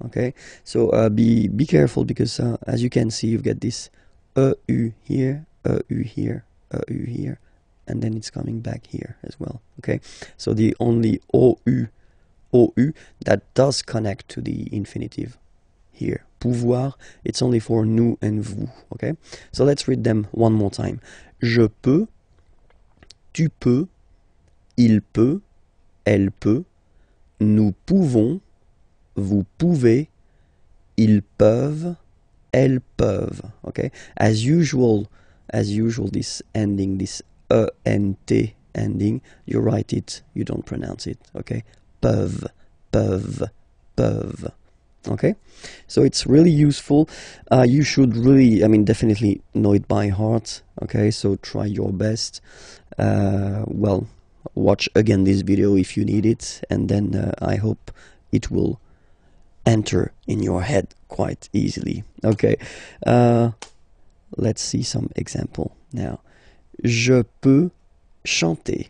Okay, so be careful because as you can see, you've got this EU here, EU here, EU here, and then it's coming back here as well. Okay, so the only OU that does connect to the infinitive here, pouvoir, it's only for nous and vous. Okay, so let's read them one more time. Je peux, tu peux, il peut, elle peut, nous pouvons, vous pouvez, ils peuvent, elles peuvent. Okay, as usual, this ending, this ENT ending, you write it, you don't pronounce it. Okay, peuvent, peuvent, peuvent. Okay, so it's really useful. You should really, definitely know it by heart. Okay, so try your best. Well, watch again this video if you need it, and then I hope it will enter in your head quite easily. Okay, let's see some example now. Je peux chanter.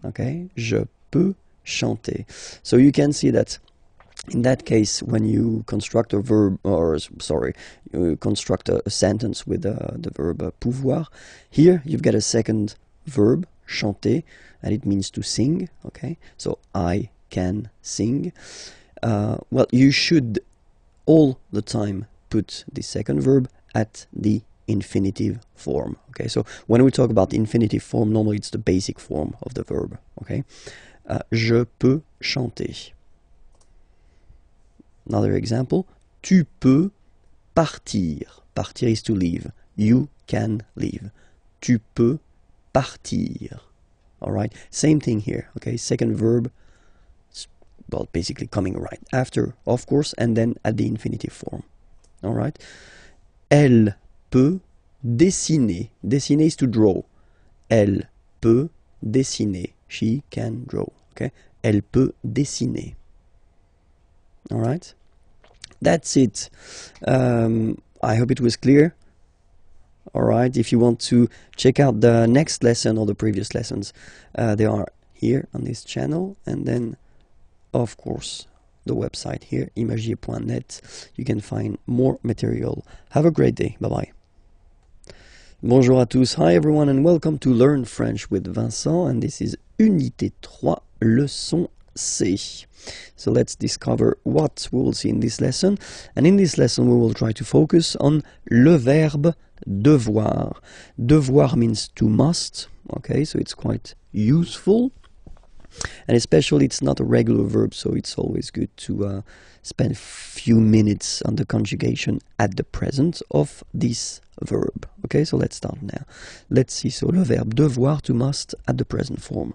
Okay, je peux chanter. So you can see that in that case, when you construct a verb, or sorry, you construct a sentence with the verb pouvoir, here you've got a second verb, chanter, and it means to sing. Okay, so I can sing. Well, you should all the time put the second verb at the infinitive form. Okay, so when we talk about the infinitive form, normally it's the basic form of the verb. Okay, je peux chanter. Another example, tu peux partir. Partir is to leave. You can leave. Tu peux partir. All right, same thing here. Okay, second verb, well, basically coming right after, of course, and then at the infinitive form. All right. Elle peut dessiner. Dessiner is to draw. Elle peut dessiner. She can draw. Okay. Elle peut dessiner. All right. That's it. I hope it was clear. All right. If you want to check out the next lesson or the previous lessons, they are here on this channel, and then of course the website here, imagiers.net. You can find more material. Have a great day. Bye bye. Bonjour à tous. Hi everyone, and welcome to Learn French with Vincent, and this is Unité 3, leçon C. So let's discover what we will see in this lesson. And in this lesson we will try to focus on le verbe devoir. Devoir means to must. Okay, so it's quite useful. And especially it's not a regular verb, so it's always good to spend a few minutes on the conjugation at the present of this verb. Okay, so let's start now. Let's see. So le verbe devoir, to must, at the present form.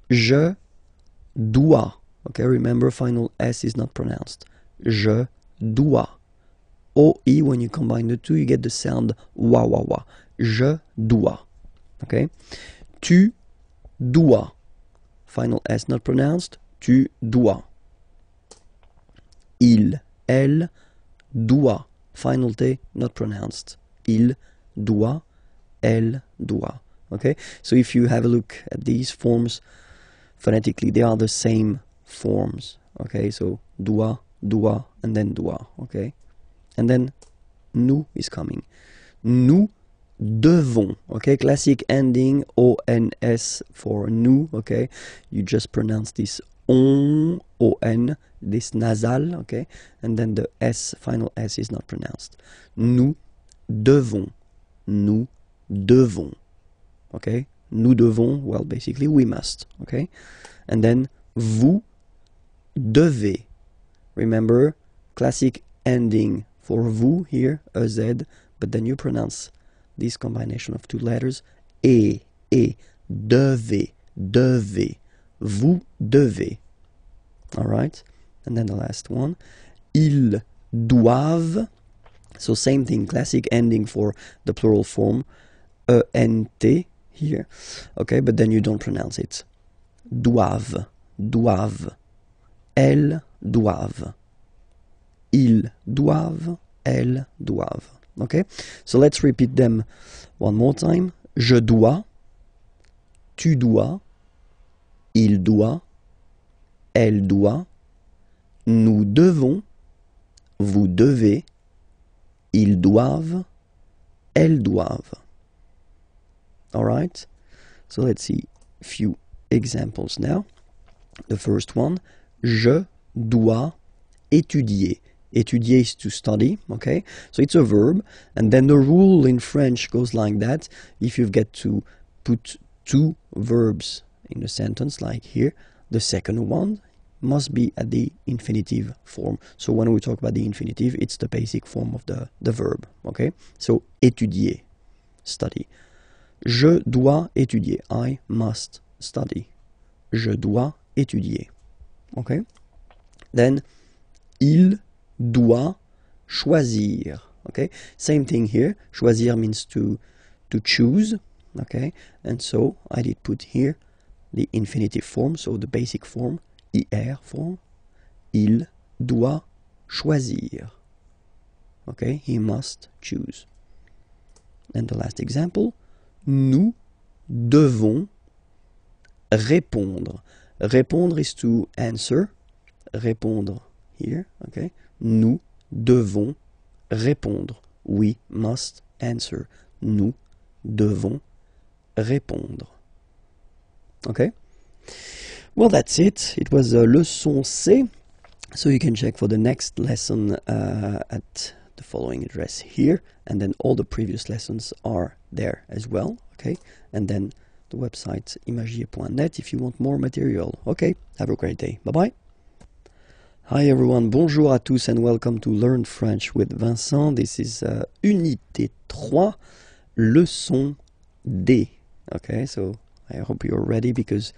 Je dois. Okay, remember final S is not pronounced. Je dois. OE, when you combine the two, you get the sound wa wa wa. Je dois. Okay. Tu dois. Final S not pronounced. Tu dois. Il, elle, doit. Final T not pronounced. Il doit. elle doit. Okay, so if you have a look at these forms, phonetically they are the same forms. Okay, so doit, doit, and then doit. Okay, and then nous is coming. Nous devons. Okay, classic ending ONS for nous. Okay, you just pronounce this on, this nasal. Okay, and then the S, final S is not pronounced. Nous devons. Nous devons. Okay, nous devons, well, basically we must. Okay, and then vous devez. Remember, classic ending for vous here, EZ, but then you pronounce this combination of two letters, et, devez, devez, vous devez. All right, and then the last one, ils doivent. So same thing, classic ending for the plural form, ENT here, okay, but then you don't pronounce it. Doivent, doivent, elles doivent, ils doivent, elles doivent. Okay, so let's repeat them one more time. Je dois, tu dois, il doit, elle doit, nous devons, vous devez, ils doivent, elles doivent. All right, so let's see a few examples now. The first one, je dois étudier. Étudier is to study, okay? So it's a verb, and then the rule in French goes like that. If you get to put two verbs in a sentence, like here, the second one must be at the infinitive form. So when we talk about the infinitive, it's the basic form of the verb, okay? So étudier, study. Je dois étudier. I must study. Je dois étudier. Okay? Then, il doit choisir. Okay? Same thing here. Choisir means to choose. Okay? And so, I did put here the infinitive form, so the basic form, IR form. Il doit choisir. Okay? He must choose. And the last example, nous devons répondre. Répondre is to answer. Répondre here, okay? Nous devons répondre. We must answer. Nous devons répondre. Okay? Well, that's it. It was leçon C. So you can check for the next lesson at the following address here, and then all the previous lessons are there as well, okay? And then the website imagiers.net if you want more material. Okay, have a great day. Bye-bye. Hi everyone, bonjour à tous and welcome to Learn French with Vincent. This is Unité 3, leçon D. Okay, so I hope you're ready because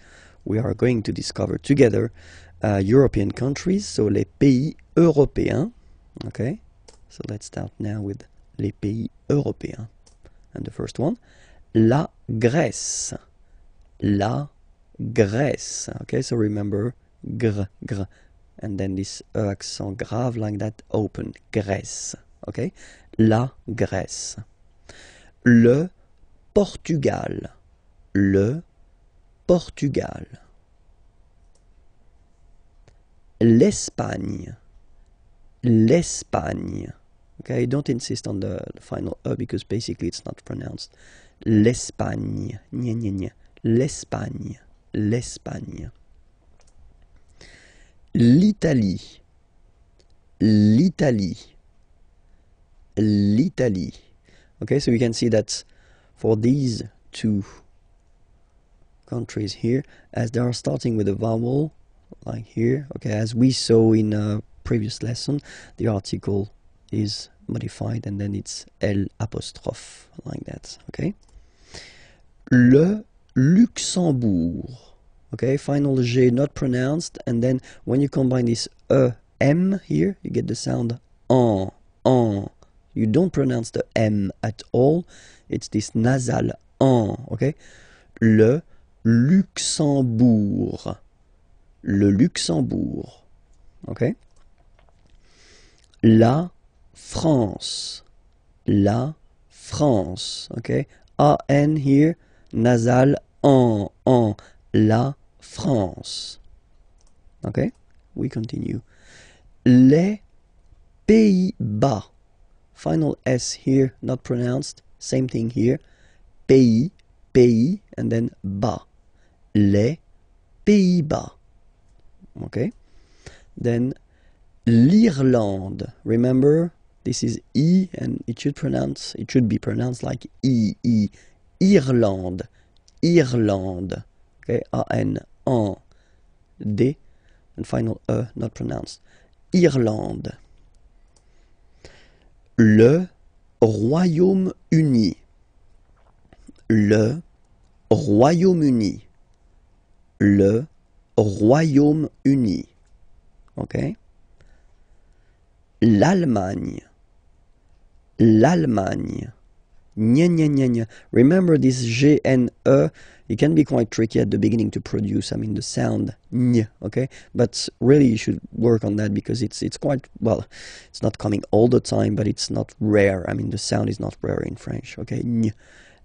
we are going to discover together European countries, so les pays européens. Okay, so let's start now with les pays européens. And the first one, la Grèce. La Grèce. Okay, so remember gr, gr. And then this accent grave like that, open. Grèce. Okay, la Grèce. Le Portugal. Le Portugal. L'Espagne. L'Espagne. Okay, don't insist on the final E because basically it's not pronounced. L'Espagne. Gna, gna, gna. L'Espagne. L'Espagne. L'Italie. L'Italie. L'Italie. Okay, so you can see that for these two countries here, as they are starting with a vowel, like here, okay, as we saw in a previous lesson, the article is modified and then it's L apostrophe, like that, okay? Le Luxembourg, okay, final G not pronounced, and then when you combine this M here, you get the sound en. You don't pronounce the M at all, it's this nasal en, okay? Le Luxembourg. Le Luxembourg. Okay? La France. La France. Okay? AN here, nasal en, la France. Okay, we continue. Les Pays-Bas. Final S here, not pronounced. Same thing here. Pays, pays, and then bas. Les Pays-Bas. Okay. Then l'Irlande. Remember, this is E, and it should be pronounced like E. Irlande. Irlande. Okay. A-N, en, D, and final E, not pronounced. Irlande. Le Royaume-Uni. Le Royaume-Uni. Le Royaume-Uni. Okay? L'Allemagne. L'Allemagne. Gna, gna, gna, gna. Remember this G and E, it can be quite tricky at the beginning to produce, I mean the sound ñ, okay? But really you should work on that because it's quite, well, it's not coming all the time, but it's not rare. I mean the sound is not rare in French, okay? Ñ.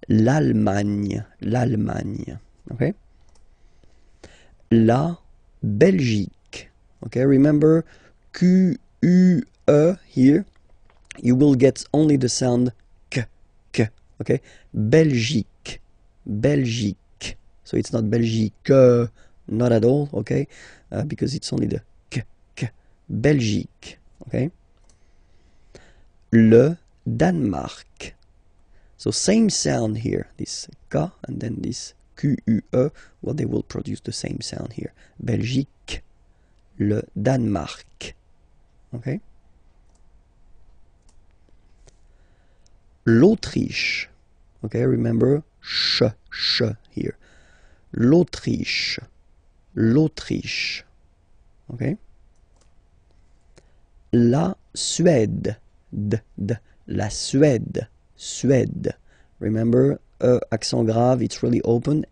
L'Allemagne. L'Allemagne. Okay? La Belgique. Okay, remember Q-U-E here, you will get only the sound K. Okay? Belgique. Belgique. So it's not Belgique, not at all, okay? Because it's only the K. Belgique. Okay? Le Danemark. So same sound here, this K and then this Q-U-E, well, they will produce the same sound here. Belgique, le Danemark. Okay? L'Autriche. Okay, remember, sh here. L'Autriche. L'Autriche. Okay? La Suède. La Suède. Suède. Remember, accent grave, it's really open.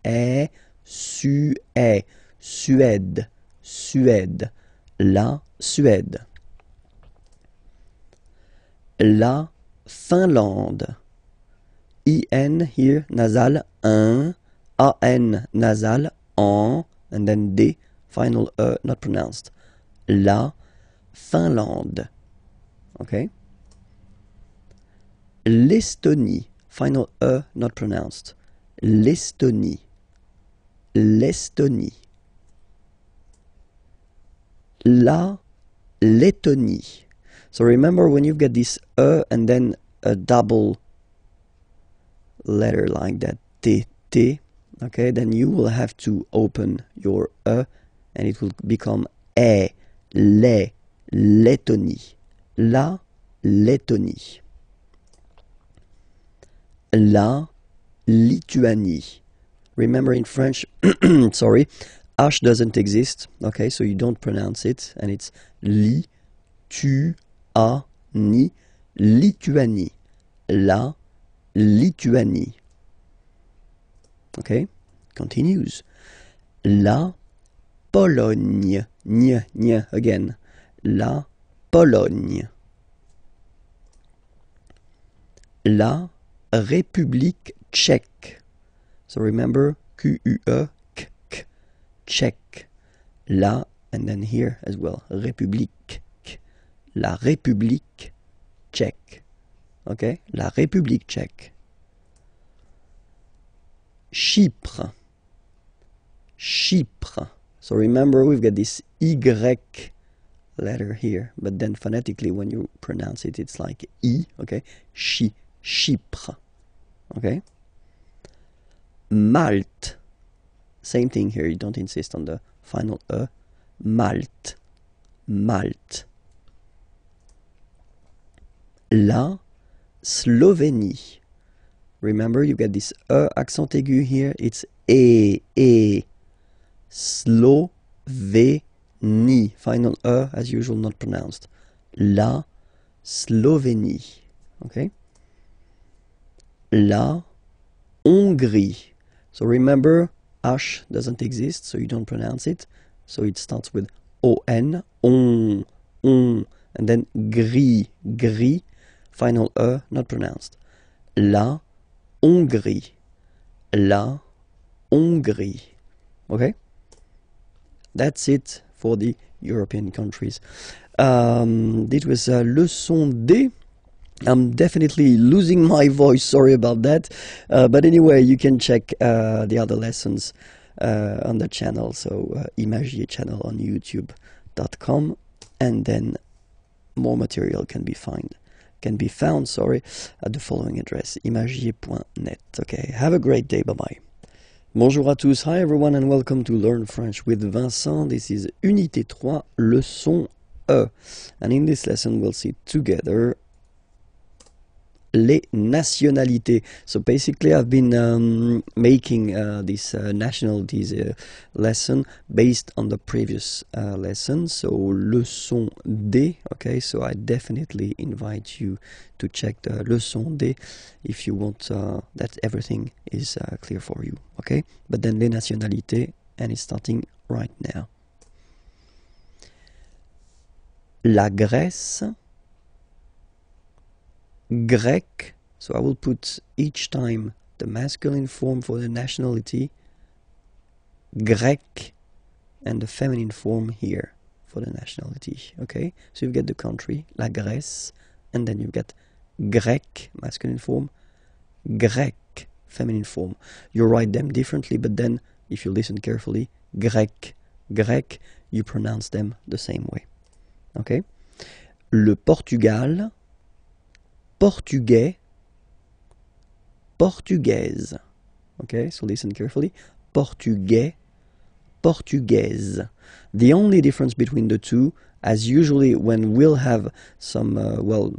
Suède. Suède. La Suède. La Finlande. I-N here, nasal, un. A-N, nasal, en. And then D, final E, not pronounced. La Finlande. Okay? L'Estonie. Final E, not pronounced. L'Estonie. L'Estonie. La Lettonie. So remember when you get this E and then a double letter like that, T, okay, then you will have to open your E and it will become E, les, Lettonie. La Lettonie. La Lituanie. Remember in French, sorry, H doesn't exist, okay, so you don't pronounce it, and it's li, tu, a, ni, Lituanie. La Lituanie. Okay, continues. La Pologne. Ñ, again. La Pologne. La République tchèque. So remember, Q-U-E, K, Tchèque. La, and then here as well, République. La République tchèque. Okay, la République tchèque. Chypre. Chypre. So remember, we've got this Y letter here, but then phonetically when you pronounce it, it's like I, okay? Chypre. Okay? Malte. Same thing here, you don't insist on the final E. Malte. Malte. La Slovénie. Remember, you get this E accent aigu here, it's E. Slovénie. Final E, as usual, not pronounced. La Slovénie. Okay? La Hongrie. So remember, H doesn't exist, so you don't pronounce it. So it starts with O-N, on, and then gris. Final E, not pronounced. La Hongrie. La Hongrie. Okay? That's it for the European countries. This was leçon D. I'm definitely losing my voice, sorry about that. But anyway, you can check the other lessons on the channel, so IMAGIERS channel on youtube.com, and then more material can be found at the following address, imagiers.net. Okay, have a great day, bye-bye. Bonjour à tous, hi everyone, and welcome to Learn French with Vincent. This is Unité 3, leçon E. And in this lesson, we'll see together les nationalités. So basically I've been making this nationalities lesson based on the previous lesson, so leçon D. Okay, so I definitely invite you to check the leçon D if you want that everything is clear for you. Okay, but then les nationalités, and it's starting right now. La Grèce, Grec, so I will put each time the masculine form for the nationality, Grec, and the feminine form here for the nationality. Okay, so you get the country, la Grèce, and then you get Grec, masculine form, Grec, feminine form. You write them differently, but then if you listen carefully, Grec, Grec, you pronounce them the same way. Okay, le Portugal, Portugais, Portugaise. Okay, so listen carefully. Portugais, Portugaise. The only difference between the two, as usually when we'll have some,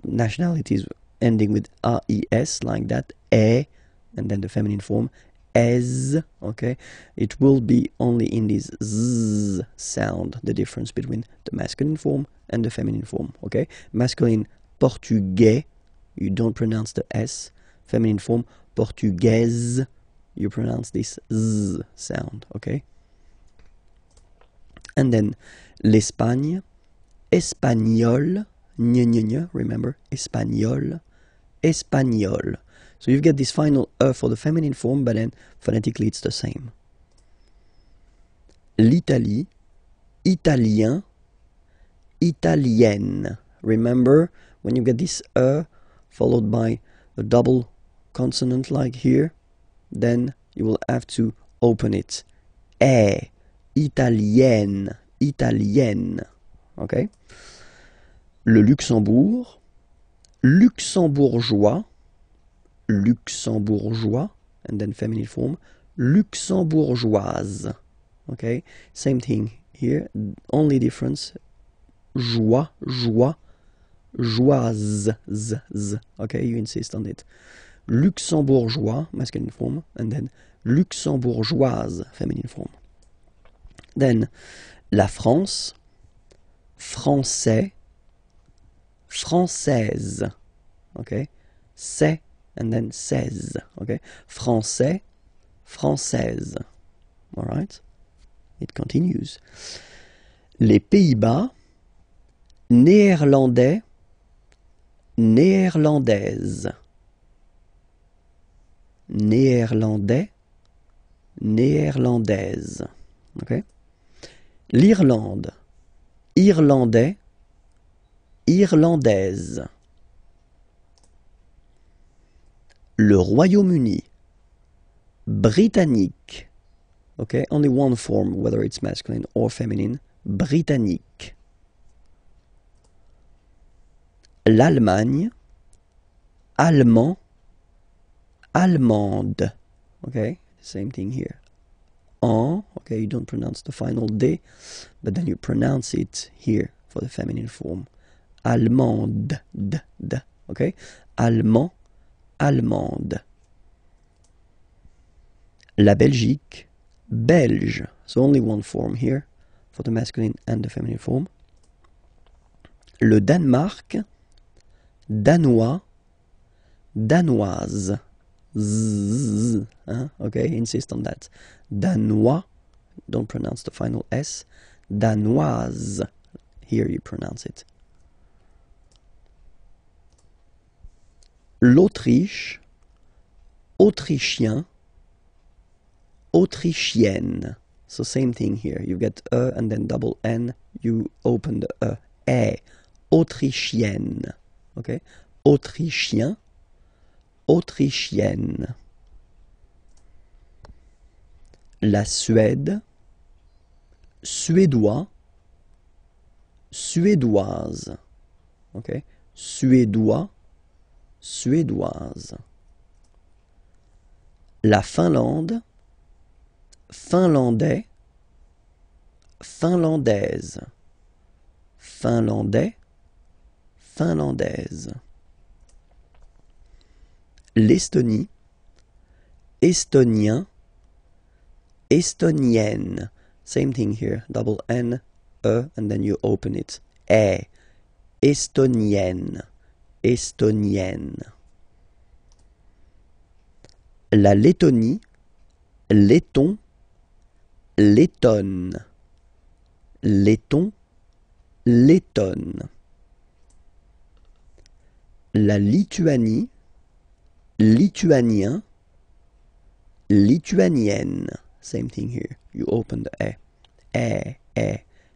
nationalities ending with AES, like that, and then the feminine form, es, okay, it will be only in this z sound, the difference between the masculine form and the feminine form, okay? Masculine, Portugais, you don't pronounce the S. Feminine form, Portugaise, you pronounce this Z sound, okay? And then l'Espagne, Espagnol, remember, Espagnol, Espagnol. So you get this final E for the feminine form, but then phonetically it's the same. L'Italie, Italien, Italienne. Remember, when you get this E followed by a double consonant like here, then you will have to open it. Italienne, Italienne. Okay? Le Luxembourg, Luxembourgeois, Luxembourgeois, and then feminine form, Luxembourgeoise. Okay? Same thing here, only difference, joie, joie, joise, z. Okay, you insist on it. Luxembourgeois, masculine form, and then luxembourgeoise, feminine form. Then la France, français, française. Okay, c'est and then seize. Okay, français, française. All right, it continues. Les Pays-Bas, néerlandais, néerlandaise. Néerlandais, néerlandaise. Okay. L'Irlande, irlandais, irlandaise. Le Royaume-Uni, britannique. Okay, only one form, whether it's masculine or feminine, britannique. L'Allemagne, allemand, allemande. Okay, same thing here. Okay, you don't pronounce the final D, but then you pronounce it here for the feminine form. Allemande, d. Okay, allemand, allemande. La Belgique, belge. So only one form here for the masculine and the feminine form. Le Danemark, danois, danoise. Z, okay, insist on that. Danois, don't pronounce the final S. Danoise, here you pronounce it. L'Autriche, autrichien, autrichienne. So same thing here. You get and then double N, you open the E. Autrichienne. Okay? Autrichien, autrichienne. La Suède, suédois, suédoise. Okay? Suédois, suédoise. La Finlande, finlandais, finlandaise. Finlandais, finlandaise. L'Estonie, estonien, estonienne. Same thing here, double N, E, and then you open it. E. Estonienne, estonienne. La Lettonie, letton, lettonne. Letton, lettonne. La Lituanie, lituanien, lituanienne. Same thing here. You open the E.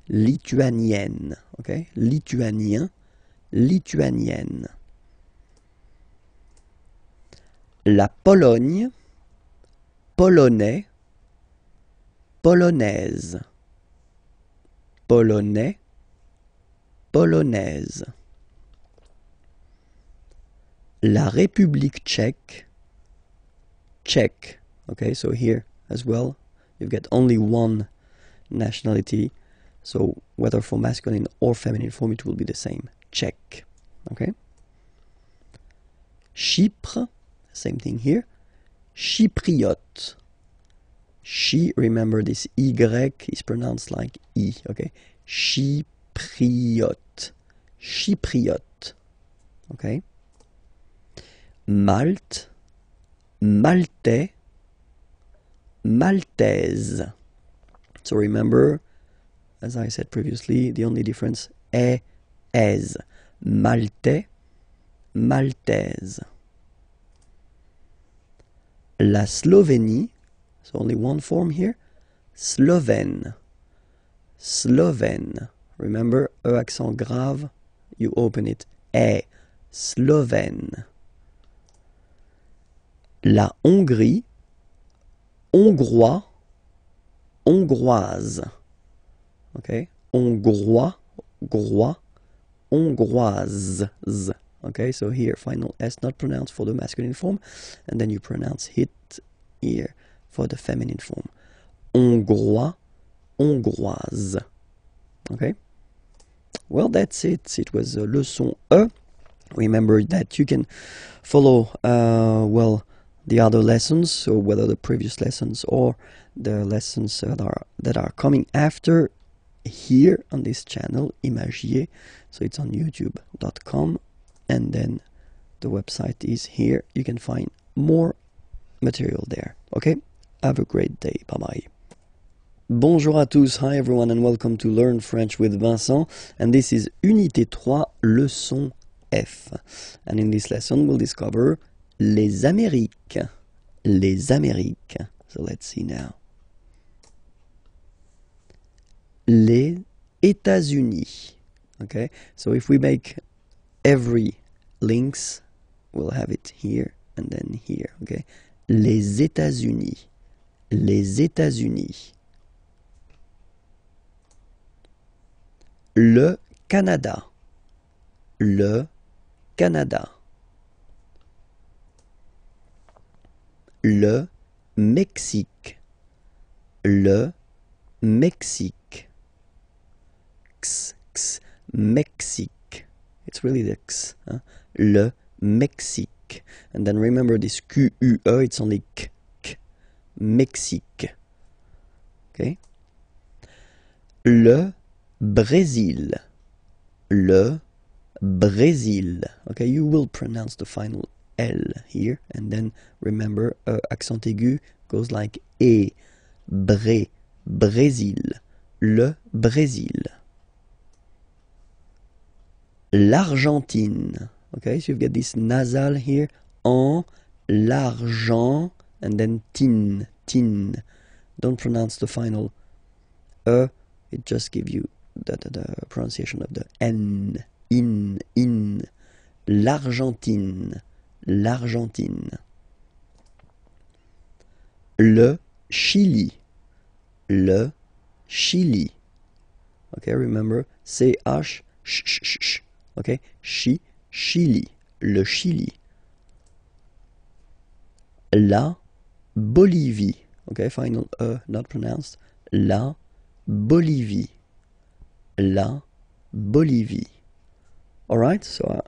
Lituanienne. Okay? Lituanien, lituanienne. La Pologne, polonais, polonaise. Polonais, polonaise. La République tchèque, tchèque. Okay, so here as well, you get only one nationality. So whether for masculine or feminine form, it will be the same. Tchèque. Okay. Chypre, same thing here. Chypriote. Remember this Y is pronounced like I. Okay. Chypriote. Chypriote. Okay. Malte, maltais, maltaise. So remember, as I said previously, the only difference, es. Maltais, maltaise. La Slovénie, so only one form here, Slovène. Slovène. Remember, E accent grave, you open it, E. Slovène. La Hongrie, hongrois, hongroise. Okay, hongrois, grois, hongroise. Okay, so here final S not pronounced for the masculine form, and then you pronounce it here for the feminine form. Hongrois, hongroise. Okay, well that's it. It was leçon E. Remember that you can follow well the other lessons, so whether the previous lessons or the lessons that are coming after here on this channel, IMAGIERS. So it's on youtube.com, and then the website is here. You can find more material there. Okay, have a great day. Bye bye. Bonjour à tous, hi everyone, and welcome to Learn French with Vincent, and this is Unité 3, leçon F. And in this lesson we'll discover les Amériques. Les Amériques. So let's see now. Les États-Unis. Okay, so if we make every links, we'll have it here and then here. Okay, les États-Unis. Les États-Unis. Le Canada. Le Canada. Le Mexique. Le Mexique. Mexique. It's really the X. Huh? Le Mexique. And then remember this QUE, it's only K. Mexique. Okay? Le Brésil. Le Brésil. Okay, you will pronounce the final L here, and then remember accent aigu goes like E. Brésil. Le Brésil. L'Argentine. Okay, so you've got this nasal here. En, l'argent, and then tin, tin. Don't pronounce the final it just gives you the pronunciation of the N, in. L'Argentine, l'Argentine. Le Chili, le Chili. Okay, remember, CH, sh, okay, Chili, le Chili. La Bolivie, okay, final not pronounced, la Bolivie, la Bolivie. Alright, so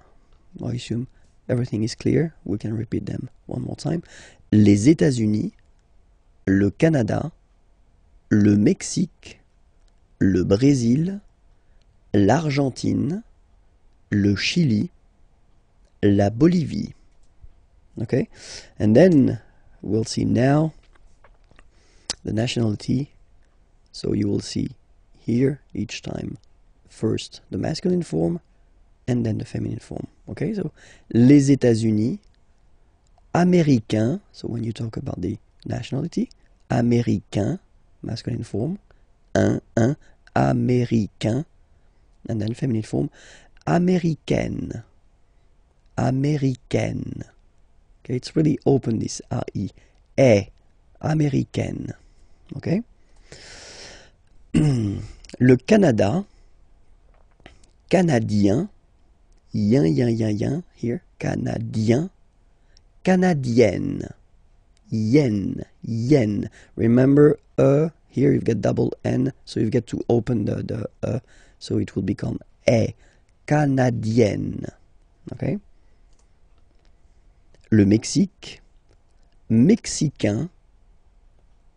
I assume everything is clear. We can repeat them one more time. Les États-Unis, le Canada, le Mexique, le Brésil, l'Argentine, le Chili, la Bolivie. Okay, and then we'll see now the nationality. So you will see here each time first the masculine form and then the feminine form. Okay, so les États-Unis, américain. So when you talk about the nationality, américain, masculine form, un, américain, and then feminine form, américaine, américaine. Okay, it's really open, this A-I, américaine. Okay. Le Canada, canadien, yin, here, canadien, canadienne, yen. Remember, here you've got double N, so you've got to open the so it will become A, canadienne. Okay. Le Mexique, mexicain,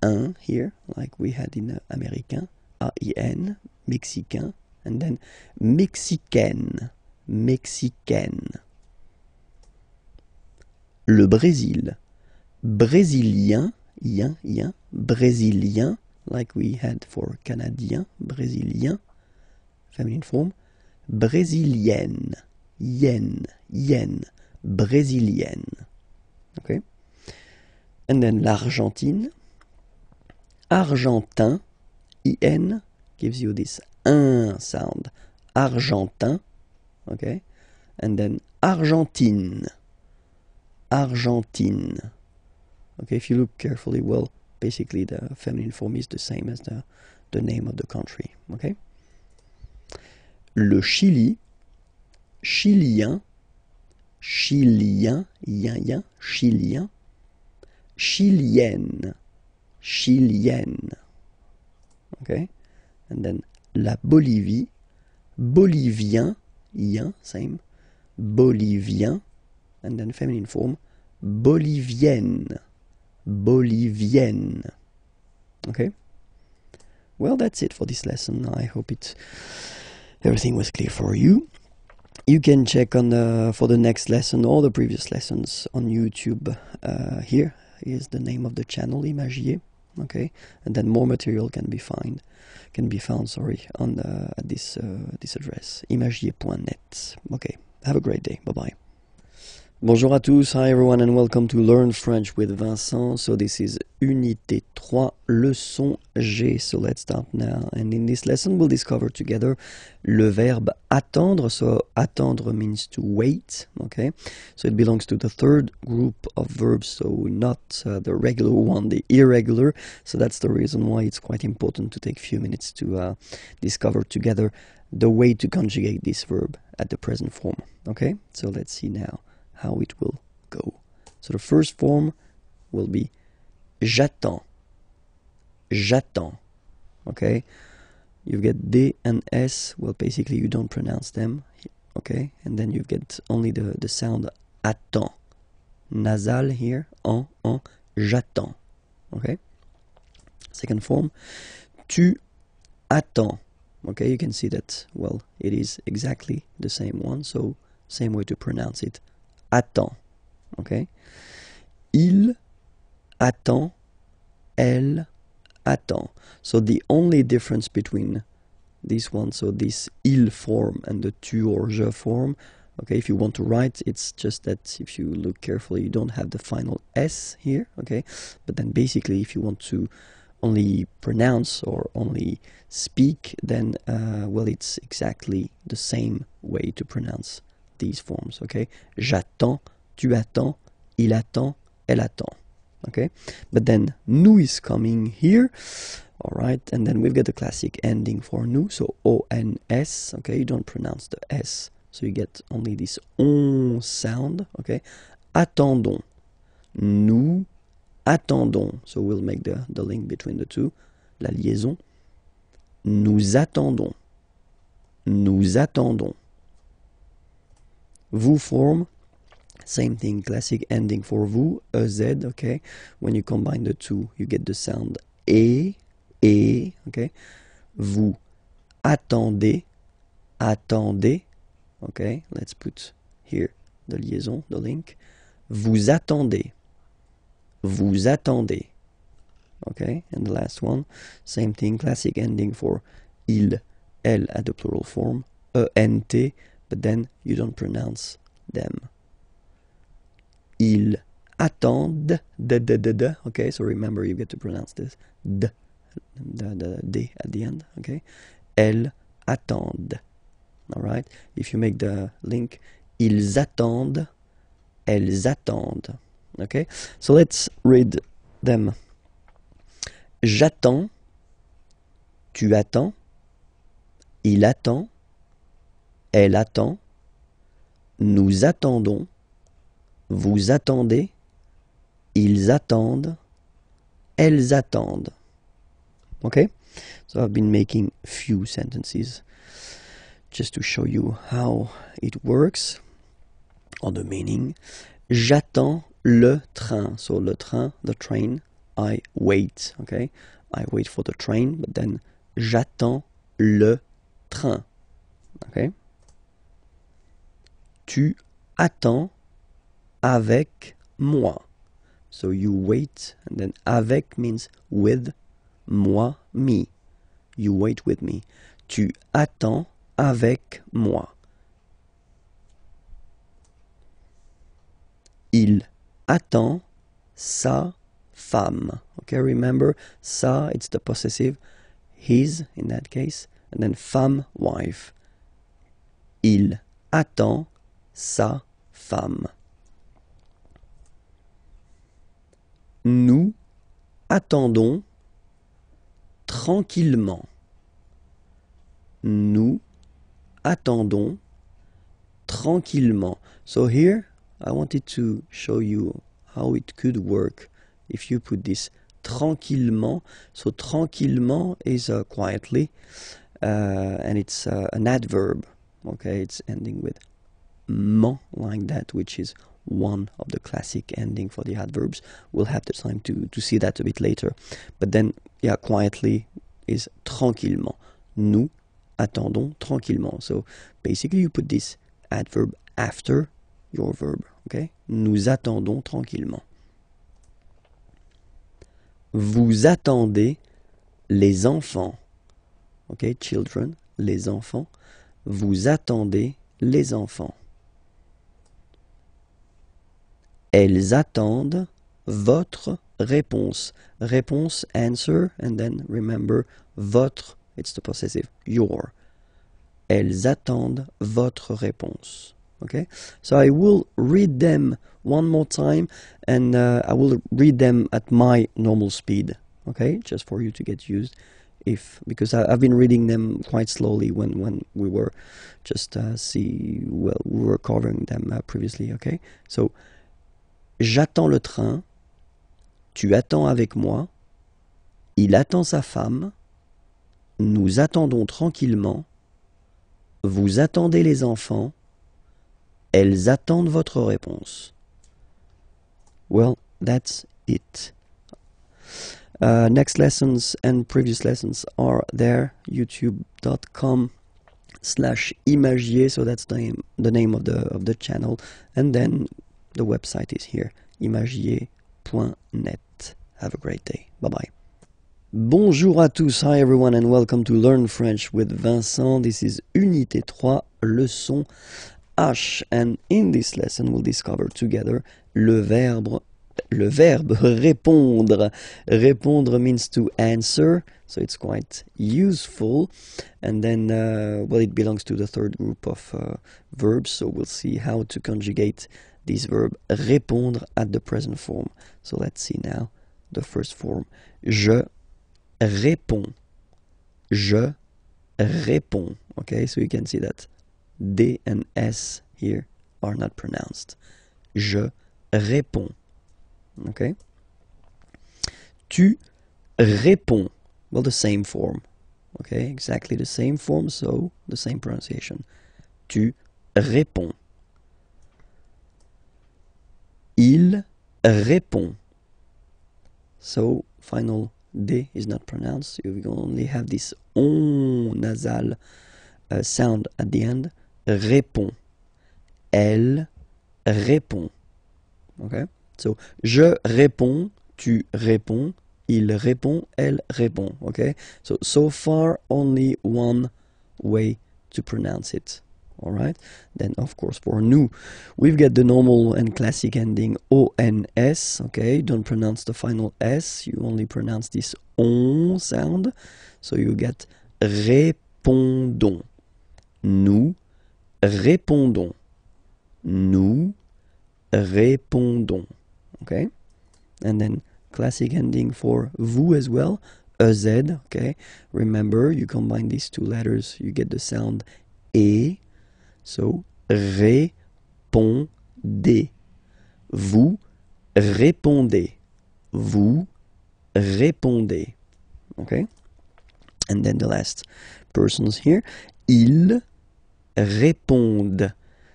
un here, like we had in américain, A-I-N, mexicain, and then mexicaine, mexicaine. Le Brésil, brésilien, yin, brésilien, like we had for canadien, brésilien, feminine form, brésilienne, yen, brésilienne. Okay. And then l'Argentine, argentin, in, gives you this un sound, argentin, okay, and then Argentine, Argentine. Okay, if you look carefully, well, basically the feminine form is the same as the name of the country. Okay. Le Chili, chilien, chilien, yin, chilien, chilienne, chilienne. Okay, and then la Bolivie, bolivien, yin, same, bolivien, and then feminine form, bolivienne, bolivienne. Okay, well, that's it for this lesson. I hope everything was clear for you. You can check on for the next lesson or the previous lessons on YouTube. Here is the name of the channel, IMAGIERS. Okay, and then more material can be found. On at this address, imagiers.net. Okay, have a great day. Bye bye. Bonjour à tous, hi everyone, and welcome to Learn French with Vincent. So this is Unité 3, leçon G. So let's start now. And in this lesson, we'll discover together le verbe attendre. So attendre means to wait, okay? So it belongs to the third group of verbs, so not the regular one, the irregular. So that's the reason why it's quite important to take a few minutes to discover together the way to conjugate this verb at the present form, okay? So let's see now how it will go. So the first form will be j'attends, j'attends, okay? You get D and S, well, basically you don't pronounce them, okay? And then you get only the sound attends, nasal here, en, j'attends, okay? Second form, tu attends, okay? You can see that, well, it is exactly the same one, so same way to pronounce it. Attend, okay? Il attend, elle attend. So the only difference between this one, so this il form and the tu or je form, Okay, if you want to write, it's just that if you look carefully, you don't have the final S here, okay? But then basically, if you want to only pronounce or only speak, then, well, it's exactly the same way to pronounce these forms, okay? J'attends, tu attends, il attend, elle attend, okay? But then, nous is coming here, all right? And then we've got the classic ending for nous, so O-N-S, okay? You don't pronounce the S, so you get only this on sound, okay? Attendons, nous attendons, so we'll make the link between the two, la liaison. Nous attendons, nous attendons. Vous form, same thing, classic ending for vous, EZ, okay? When you combine the two, you get the sound et, okay? Vous attendez, attendez, okay? Let's put here the liaison, the link. Vous attendez, vous attendez, okay? And the last one, same thing, classic ending for il, elle at the plural form, ENT, but then you don't pronounce them. Ils attendent, okay? So remember, you get to pronounce this, d at the end, okay? Elles attendent, all right? If you make the link, ils attendent, elles attendent, okay? So let's read them. J'attends, tu attends, il attend, elle attend, nous attendons, vous attendez, ils attendent, elles attendent. Okay? So I've been making few sentences just to show you how it works, or the meaning. J'attends le train. So le train, the train, I wait. Okay? I wait for the train, but then j'attends le train. Okay? Tu attends avec moi. So you wait, and then avec means with, moi, me. You wait with me. Tu attends avec moi. Il attend sa femme. Okay, remember, sa, it's the possessive, his in that case, and then femme, wife. Il attend sa femme. Nous attendons tranquillement. Nous attendons tranquillement. So here, I wanted to show you how it could work if you put this tranquillement. So tranquillement is quietly, and it's an adverb. Okay, it's ending with ment like that, which is one of the classic ending for the adverbs. We'll have the time to see that a bit later. But then, yeah, quietly is tranquillement. Nous attendons tranquillement. So basically you put this adverb after your verb, okay? Nous attendons tranquillement. Vous attendez les enfants. Okay, children, les enfants. Vous attendez les enfants. Elles attendent votre réponse. Réponse, answer, and then remember, votre, it's the possessive, your. Elles attendent votre réponse. Okay, so I will read them one more time, and I will read them at my normal speed. Okay, just for you to get used. Because I've been reading them quite slowly when we were just we were covering them previously. Okay, so j'attends le train, tu attends avec moi, il attend sa femme, nous attendons tranquillement, vous attendez les enfants, elles attendent votre réponse. Well, that's it. Next lessons and previous lessons are there, youtube.com/IMAGIERS, so that's the name of the channel, and then the website is here, imagier.net. Have a great day. Bye-bye. Bonjour à tous, hi everyone, and welcome to Learn French with Vincent. This is Unité 3, leçon H, and in this lesson we'll discover together le verbe répondre. Répondre means to answer, so it's quite useful. And then, well, it belongs to the third group of verbs, so we'll see how to conjugate this verb répondre at the present form. So let's see now the first form. Je réponds. Je réponds. Okay, so you can see that D and S here are not pronounced. Je réponds. Okay. Tu réponds. Well, the same form. Okay, exactly the same form, so the same pronunciation. Tu réponds. Il répond. So, final D is not pronounced. You only have this on nasal sound at the end. Répond. Elle répond. Okay? So, je réponds, tu réponds, il répond, elle répond. Okay? So far, only one way to pronounce it. Alright? Then, of course, for nous, we've got the normal and classic ending ONS. Okay? Don't pronounce the final S. You only pronounce this on sound. So you get répondons. Nous répondons. Nous répondons. Okay? And then classic ending for vous as well. EZ. Okay? Remember, you combine these two letters, you get the sound E. So, répondez. Vous répondez. Vous répondez. Okay? And then the last persons here. Ils répondent.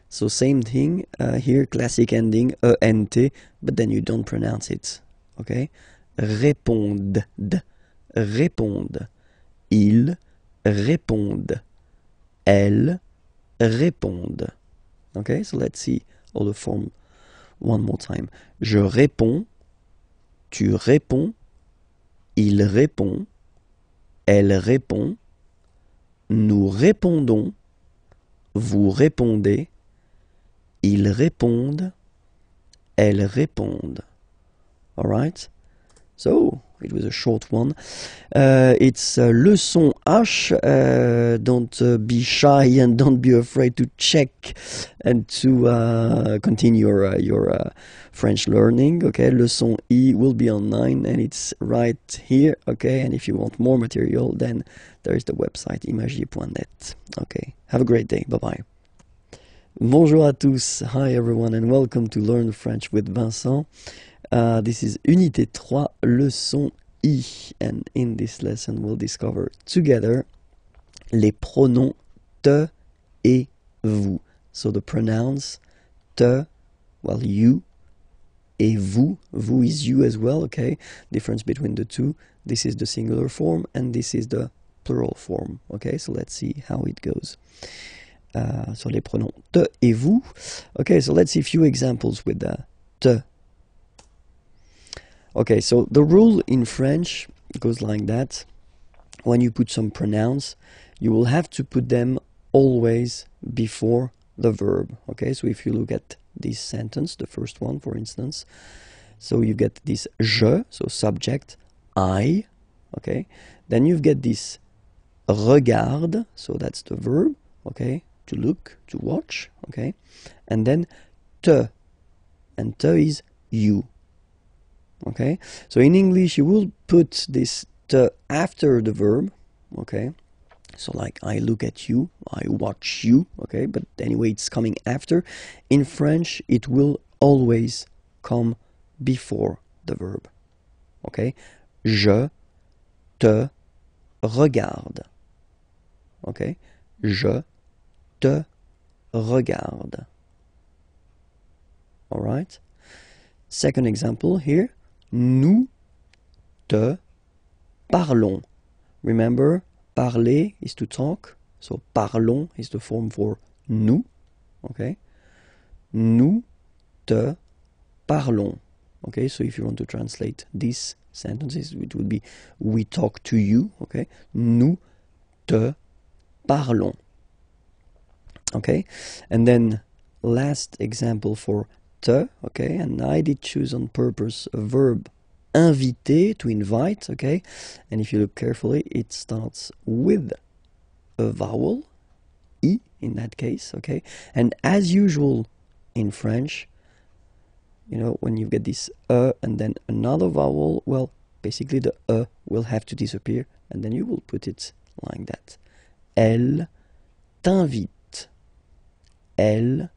So same thing here, classic ending, ENT, but then you don't pronounce it. Okay? Répondent. Répondent. Ils répondent. Elles répondent. Okay, so let's see all the form one more time. Je réponds, tu réponds, il répond, elle répond, nous répondons, vous répondez, ils répondent, elles répondent. All right? So, it was a short one. It's leçon H. Don't be shy and don't be afraid to check and to continue your French learning. Okay, leçon I will be online and it's right here. Okay, and if you want more material, then there is the website imagiers.net. Okay, have a great day. Bye bye. Bonjour à tous. Hi everyone, and welcome to Learn French with Vincent. This is Unité 3, leçon I, and in this lesson we'll discover together les pronoms te et vous. So the pronouns te, well, you, et vous. Vous is you as well, okay? Difference between the two. This is the singular form and this is the plural form, okay? So let's see how it goes. So les pronoms te et vous. Okay, so let's see a few examples with the te. Okay, so the rule in French goes like that. When you put some pronouns, you will have to put them always before the verb. Okay, so if you look at this sentence, the first one, for instance, so you get this je, so subject, I, okay, then you get this regarde, so that's the verb, okay, to look, to watch, okay, and then te, and te is you. Okay, so in English you will put this te after the verb, okay, so like I look at you, I watch you, okay, but anyway it's coming after. In French it will always come before the verb, okay, je te regarde, okay, je te regarde. All right, second example here. Nous te parlons. Remember, parler is to talk. So parlons is the form for nous. Okay. Nous te parlons. Okay. So if you want to translate these sentences, it would be we talk to you. Okay. Nous te parlons. Okay. And then last example for te, okay, and I did choose on purpose a verb inviter, to invite, okay, and if you look carefully, it starts with a vowel, I in that case, okay, and as usual in French, you know, when you get this and then another vowel, well, basically the will have to disappear, and then you will put it like that. Elle t'invite. Elle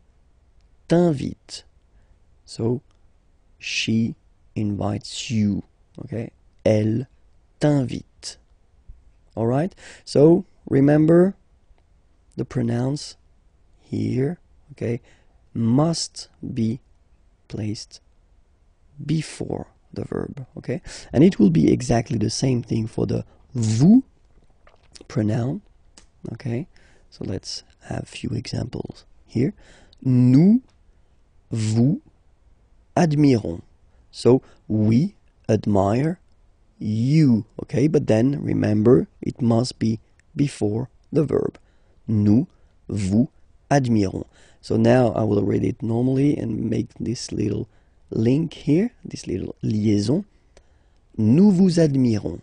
t'invite. So she invites you, okay? Elle t'invite. All right? So remember the pronouns here, okay, must be placed before the verb, okay? And it will be exactly the same thing for the vous pronoun, okay? So let's have a few examples here. Nous vous admirons. So we admire you, okay? But then remember, it must be before the verb. Nous vous admirons. So now I will read it normally and make this little link here, this little liaison. Nous vous admirons.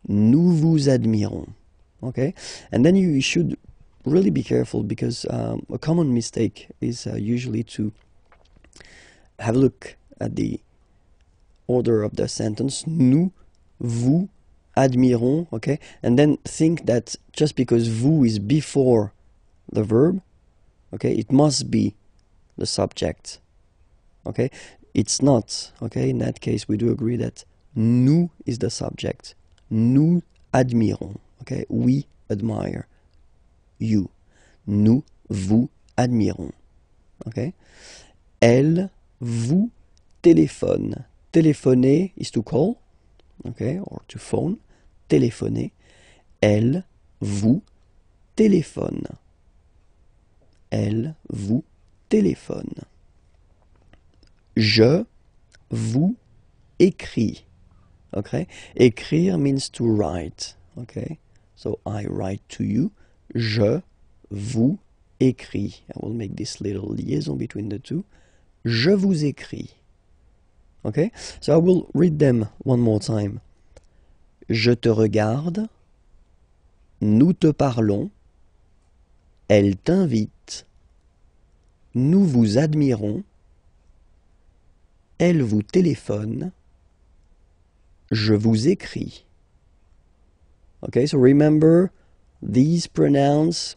Nous vous admirons. Okay? And then you should really be careful, because a common mistake is usually to have a look at the order of the sentence. Nous vous admirons, okay? And then think that just because vous is before the verb, okay, it must be the subject, okay? It's not, okay? In that case, we do agree that nous is the subject. Nous admirons, okay? We admire you. Nous vous admirons, okay? Elle vous téléphone. Téléphoner is to call, okay, or to phone. Téléphoner. Elle vous téléphone. Elle vous téléphone. Je vous écris. Okay? Écrire means to write. Okay? So I write to you. Je vous écris. I will make this little liaison between the two. Je vous écris. Okay? So I will read them one more time. Je te regarde. Nous te parlons. Elle t'invite. Nous vous admirons. Elle vous téléphone. Je vous écris. Okay, so remember these pronouns,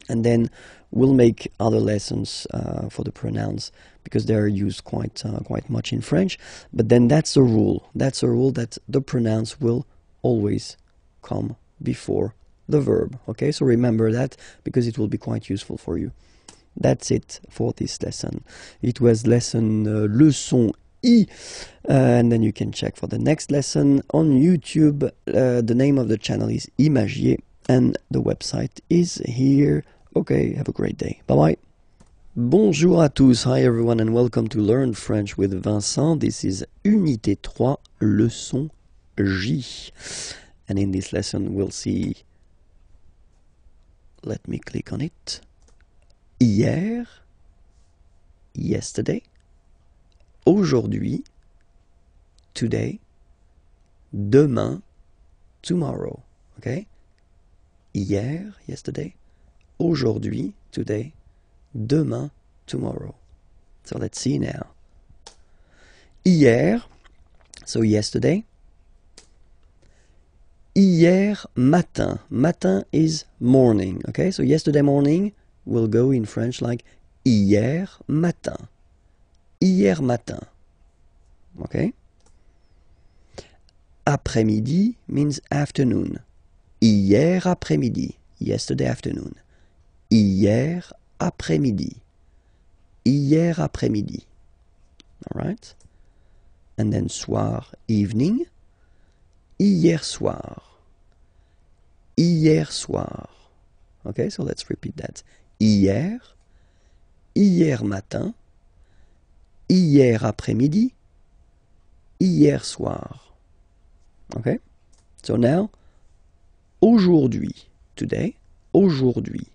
and then we'll make other lessons for the pronouns, because they are used quite much in French. But then that's a rule. That's a rule that the pronouns will always come before the verb. Okay, so remember that, because it will be quite useful for you. That's it for this lesson. It was lesson leçon I, and then you can check for the next lesson on YouTube. The name of the channel is IMAGIERS, and the website is here. Okay, have a great day. Bye-bye. Bonjour à tous. Hi everyone, and welcome to Learn French with Vincent. This is Unité 3, leçon J. And in this lesson we'll see, let me click on it, hier, yesterday, aujourd'hui, today, demain, tomorrow. Okay? Hier, yesterday, aujourd'hui, today, demain, tomorrow. So let's see now. Hier, so yesterday. Hier matin. Matin is morning. Okay, so yesterday morning will go in French like hier matin. Hier matin. Okay? Après-midi means afternoon. Hier après-midi. Yesterday afternoon. Hier après-midi. Hier après-midi. All right? And then soir, evening. Hier soir. Hier soir. Okay, so let's repeat that. Hier. Hier matin. Hier après-midi. Hier soir. Okay? So now, aujourd'hui. Today. Aujourd'hui.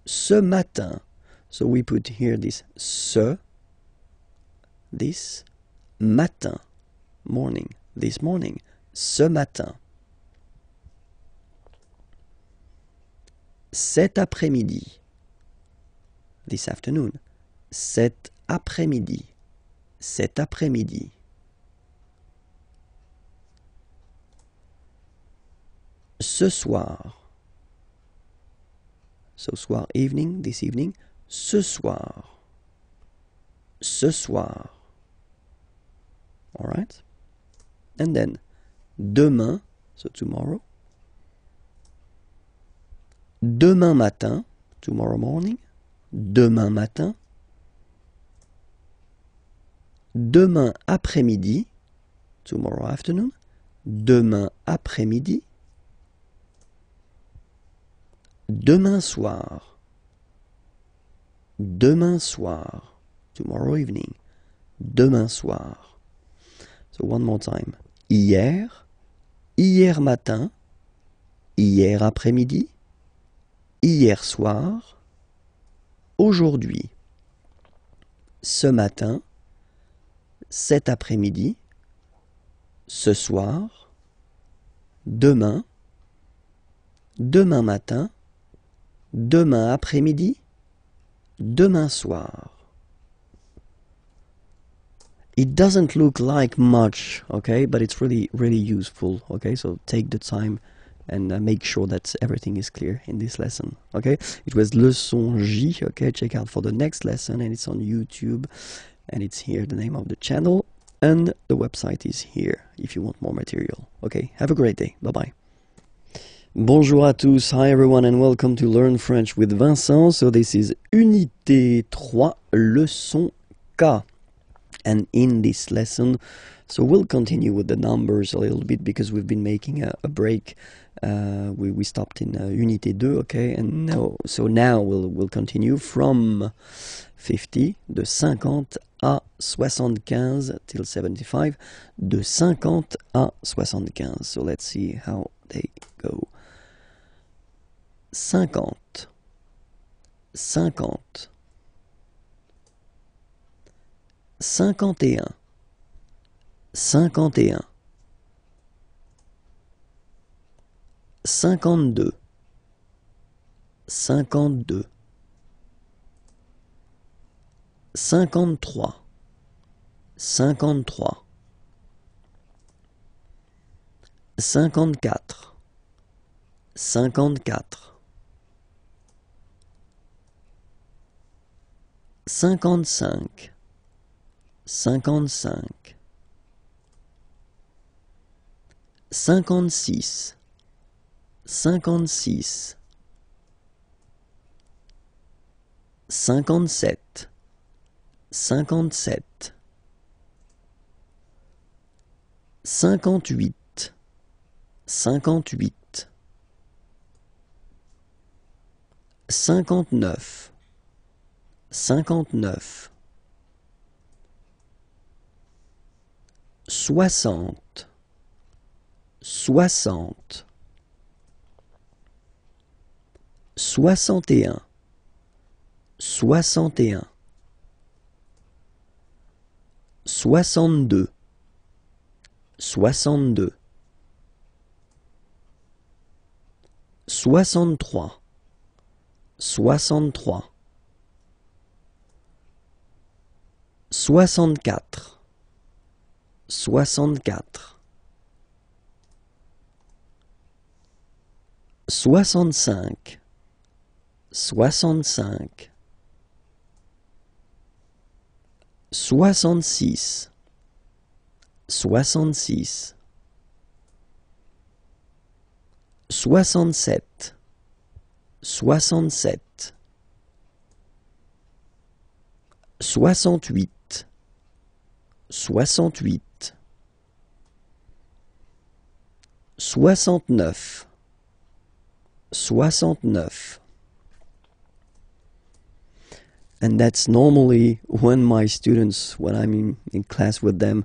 ce matin. So we put here this this matin, morning, this morning, ce matin. Cet après-midi, this afternoon, cet après-midi, cet après-midi. Ce soir, so soir, evening, this evening, ce soir, ce soir. All right? And then, demain, so tomorrow. Demain matin, tomorrow morning. Demain matin. Demain après-midi, tomorrow afternoon. Demain après-midi. Demain soir. Demain soir. Tomorrow evening. Demain soir. So one more time. Hier. Hier matin. Hier après-midi. Hier soir. Aujourd'hui. Ce matin. Cet après-midi. Ce soir. Demain. Demain matin. Demain après-midi. Demain soir. It doesn't look like much, okay, but it's really useful, okay, so take the time and make sure that everything is clear in this lesson, okay. It was leçon J, okay, check out for the next lesson, and it's on YouTube, and it's here, the name of the channel, and the website is here if you want more material, okay. Have a great day, bye bye. Bonjour à tous, hi everyone, and welcome to Learn French with Vincent. So this is Unité 3, leçon K. And in this lesson, so we'll continue with the numbers a little bit because we've been making a break. We stopped in Unité 2, okay, and now we'll continue from 50, de 50 à 75 till 75, de 50 à 75. So let's see how they go. 50, 50, 51, 51, 52, 52, 53, 53, 54, 54, 55, 55, 56, 56, 57, 57, 58, 58, 59, 59, 60, 60, 61, 61, 62, 62, 63, 63, 64, 64, 65, 65, 66, 66, 67, 67, 68, 68, 69, 69. And that's normally when my students, when I'm in class with them,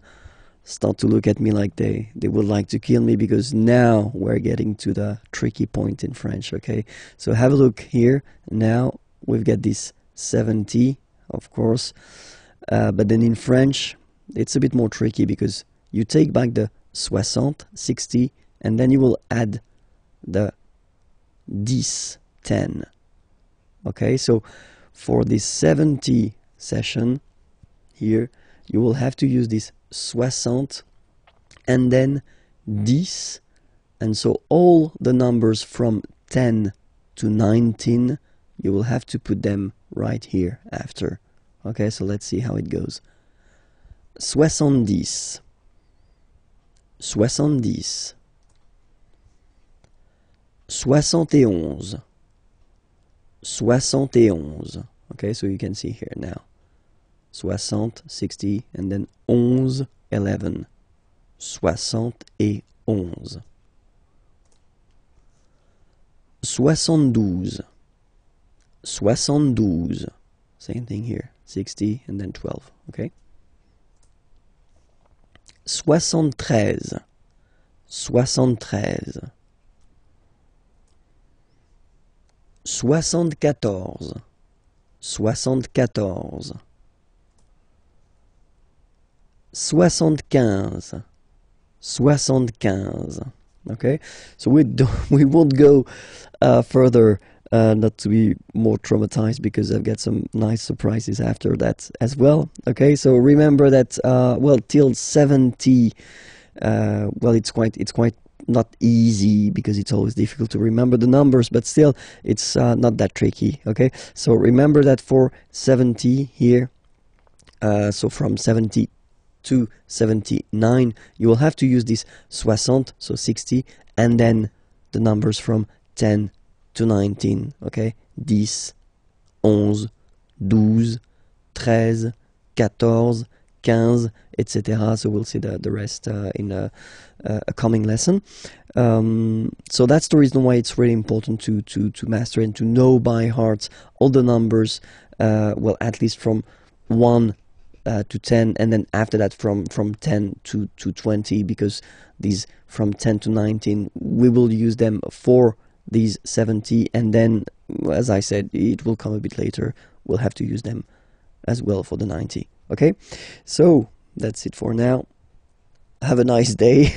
start to look at me like they would like to kill me, because now we're getting to the tricky point in French, okay? So have a look here. Now we've got this 70, of course. But then in French, it's a bit more tricky because you take back the 60, 60, and then you will add the 10. Okay, so for this 70 session here, you will have to use this 60 and then 10, and so all the numbers from 10 to 19, you will have to put them right here after. Okay, so let's see how it goes. 70, 70, 71, 71. Okay, so you can see here now. 60, 60, and then 11, 11. 71. 72, 72. Same thing here. 60 and then 12. Okay. 73, 73. 74, 74. 75, 75. Okay, so we won't go further, not to be more traumatized, because I've got some nice surprises after that as well. Okay, so remember that well, till 70, well, it's quite not easy, because it's always difficult to remember the numbers, but still it's not that tricky. Okay, so remember that for 70 here, so from 70 to 79, you will have to use this 60, so 60, and then the numbers from 10 to 19. Okay, 10, 11, 12, 13, 14, 15, etc. So we'll see the rest in a coming lesson. So that's the reason why it's really important to master and to know by heart all the numbers, well, at least from 1 to 10, and then after that from 10 to 20, because these from 10 to 19, we will use them for these 70, and then, as I said, it will come a bit later, we'll have to use them as well for the 90. Okay, so that's it for now. Have a nice day.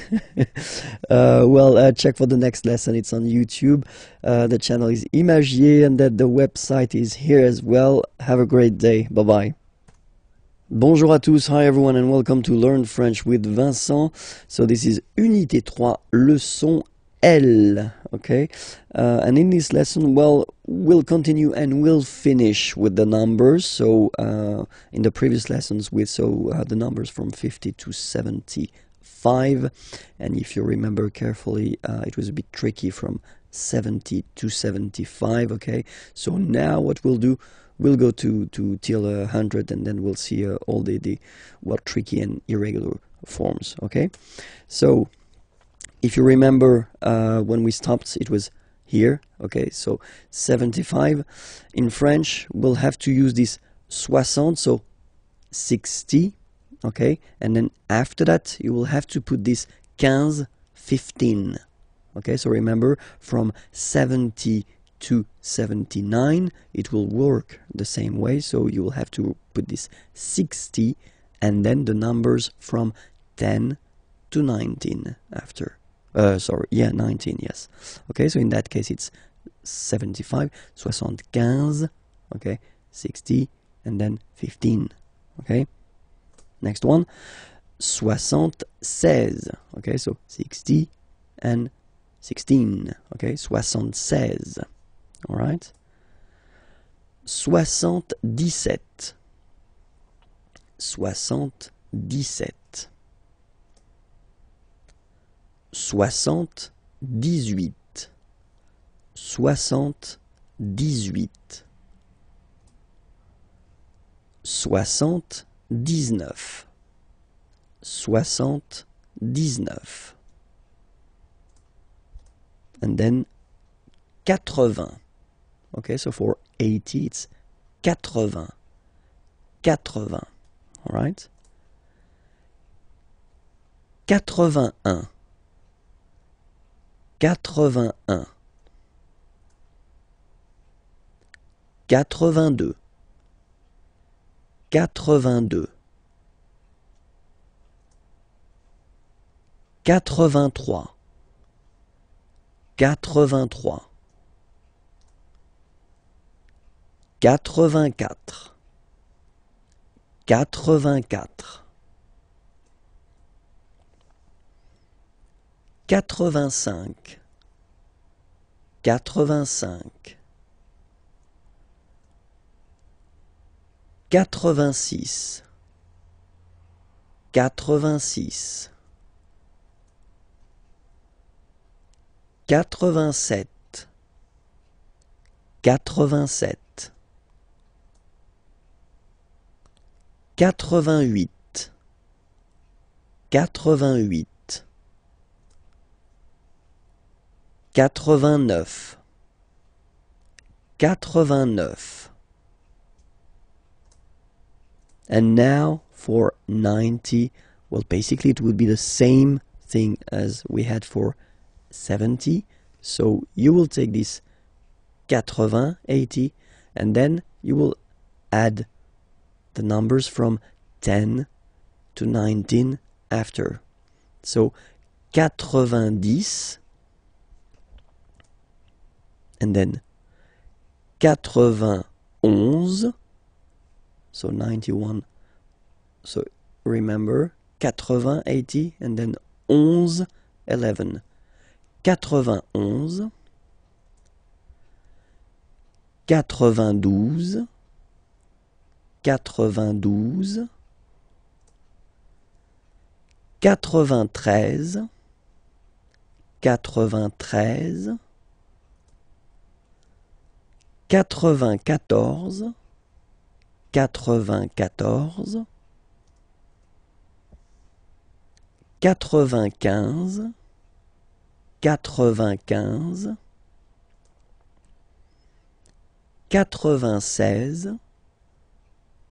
Well, check for the next lesson. It's on YouTube. The channel is IMAGIERS, and that the website is here as well. Have a great day. Bye bye. Bonjour à tous, hi everyone, and welcome to Learn French with Vincent. So this is Unité 3, leçon L, okay? And in this lesson, well, we'll continue and we'll finish with the numbers. So in the previous lessons, we saw the numbers from 50 to 75. And if you remember carefully, it was a bit tricky from 70 to 75, okay? So now what we'll do, we'll go to till 100, and then we'll see all the well, tricky and irregular forms, okay? So if you remember, when we stopped, it was here, okay? So 75. In French, we'll have to use this 60, so 60, okay? And then after that, you will have to put this 15. Okay, so remember, from 70 to 79, it will work the same way. So you will have to put this 60 and then the numbers from 10 to 19 after. Sorry, yeah, 19, yes. Okay, so in that case it's 75, 75, okay, 60, and then 15. Okay, next one, 76. Okay, so 60 and 16. Okay, 76. All right. 77. 77. 78. 78. 79. 79. And then 80. Okay, so for 80, it's 80. 80. All right. 81. 81. 82, 82, 83, 83, 84, 84, 85, 85, 86, 86, 87, 87, 88, 88, 89, 89. And now for 90, well, basically it would be the same thing as we had for 70. So you will take this 80, 80, and then you will add the numbers from 10 to 19 after. So 90, and then 91, so 91, so remember 80, 80, and then 11, 11, 91, 92, 92, 93, 93,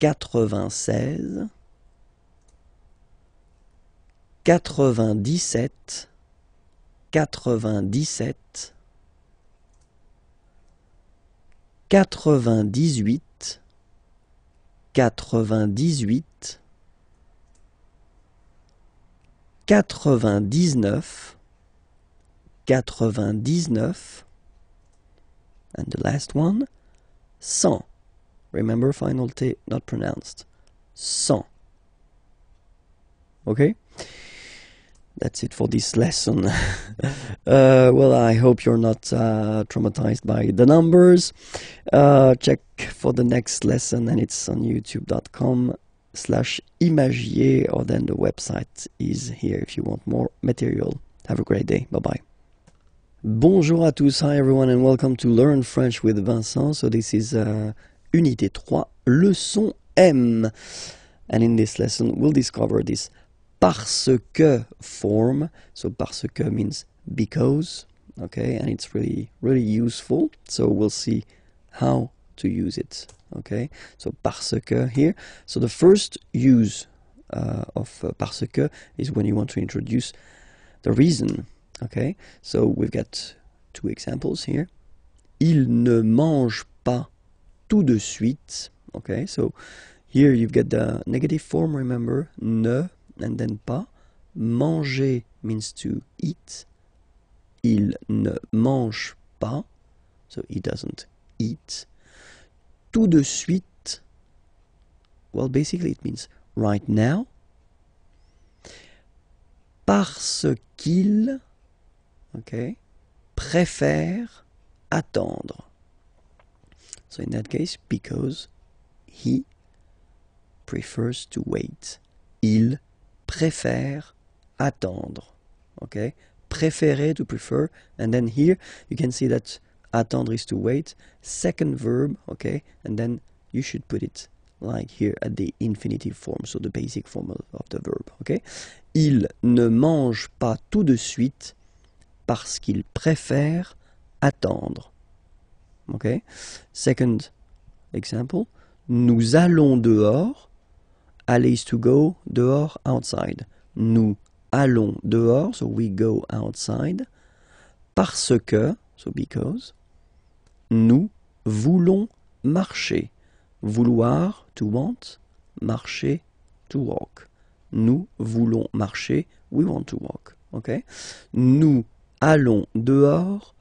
94, 94, 95, 95, 96, 96, 97, 97, 98, 98, 99, 99, and the last one, 100. Remember, final T not pronounced. 100. Okay? That's it for this lesson. Well, I hope you're not traumatized by the numbers. Check for the next lesson, and it's on youtube.com/imagier, or then the website is here if you want more material. Have a great day. Bye-bye. Bonjour à tous. Hi everyone, and welcome to Learn French with Vincent. So this is Unité 3, leçon M. And in this lesson, we'll discover this parce que form. So parce que means because, okay, and it's really useful. So we'll see how to use it, okay. So parce que here. So the first use of parce que is when you want to introduce the reason, okay. So we've got two examples here. Il ne mange pas tout de suite, okay. So here you've got the negative form, remember, ne, and then pas. Manger means to eat. Il ne mange pas, so he doesn't eat. Tout de suite, well, basically it means right now. Parce qu'il, okay, préfère attendre. So in that case, because he prefers to wait. Il préfère attendre. Okay? Préférer, to prefer. And then here you can see that attendre is to wait. Second verb, okay? And then you should put it like here at the infinitive form, so the basic form of the verb, okay? Il ne mange pas tout de suite parce qu'il préfère attendre. Okay? Second example, nous allons dehors. Aller is to go, dehors, outside. Nous allons dehors, so we go outside. Parce que, so because. Nous voulons marcher. Vouloir, to want. Marcher, to walk. Nous voulons marcher. We want to walk. Okay? Nous allons dehors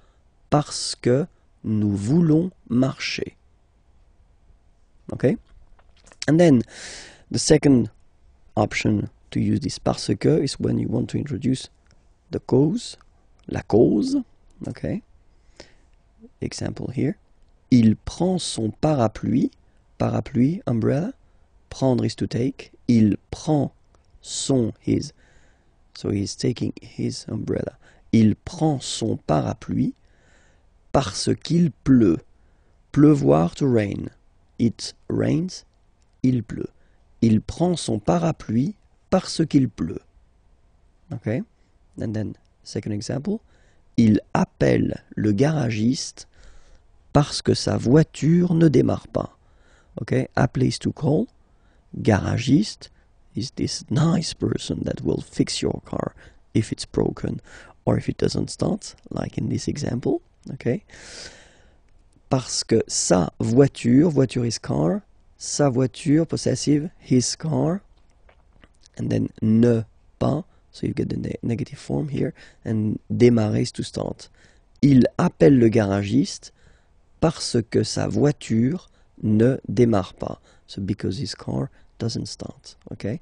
parce que nous voulons marcher. Okay? And then the second option to use this parce que is when you want to introduce the cause, la cause. Okay? Example here. Il prend son parapluie. Parapluie, umbrella. Prendre is to take. Il prend son, his. So he's taking his umbrella. Il prend son parapluie parce qu'il pleut. Pleuvoir, to rain. It rains. Il pleut. Il prend son parapluie parce qu'il pleut. Okay? And then, second example. Il appelle le garagiste parce que sa voiture ne démarre pas. Okay? Appeler is to call. Garagiste is this nice person that will fix your car if it's broken or if it doesn't start, like in this example. Okay? Parce que sa voiture, voiture is car, sa voiture, possessive, his car, and then ne pas, so you get the negative form here, and démarrer is to start. Il appelle le garagiste parce que sa voiture ne démarre pas. So because his car doesn't start. Okay?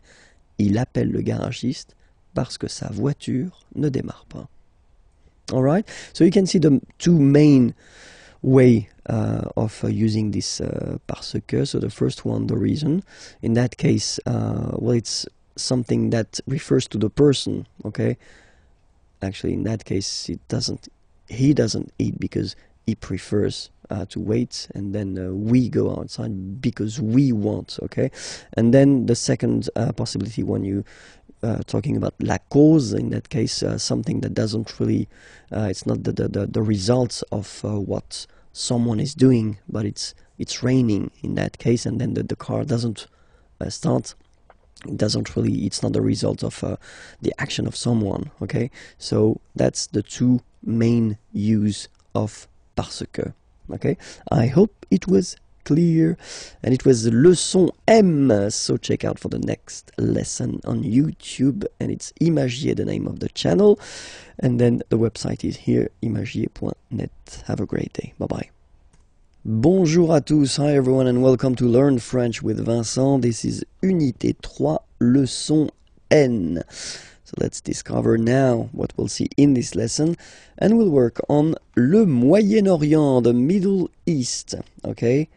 Il appelle le garagiste parce que sa voiture ne démarre pas. Alright? So you can see the two main way of using this parce que. So the first one, the reason. In that case, well, it's something that refers to the person. Okay? Actually, in that case, he doesn't eat because he prefers to wait, and then we go outside because we want. Okay? And then the second possibility, when you talking about la cause, in that case, something that doesn't really, it's not the results of what someone is doing, but it's raining in that case, and then the car doesn't start. It doesn't really, it's not the result of the action of someone. Okay? So that's the two main use of parce que. Okay? I hope it was clear, and it was leçon M, so check out for the next lesson on YouTube, and it's IMAGIERS, the name of the channel, and then the website is here, imagiers.net. Have a great day. Bye bye. Bonjour à tous, hi everyone, and welcome to Learn French with Vincent. This is Unité 3, leçon N. So let's discover now what we'll see in this lesson, and we'll work on le Moyen-Orient, the Middle East. Okay,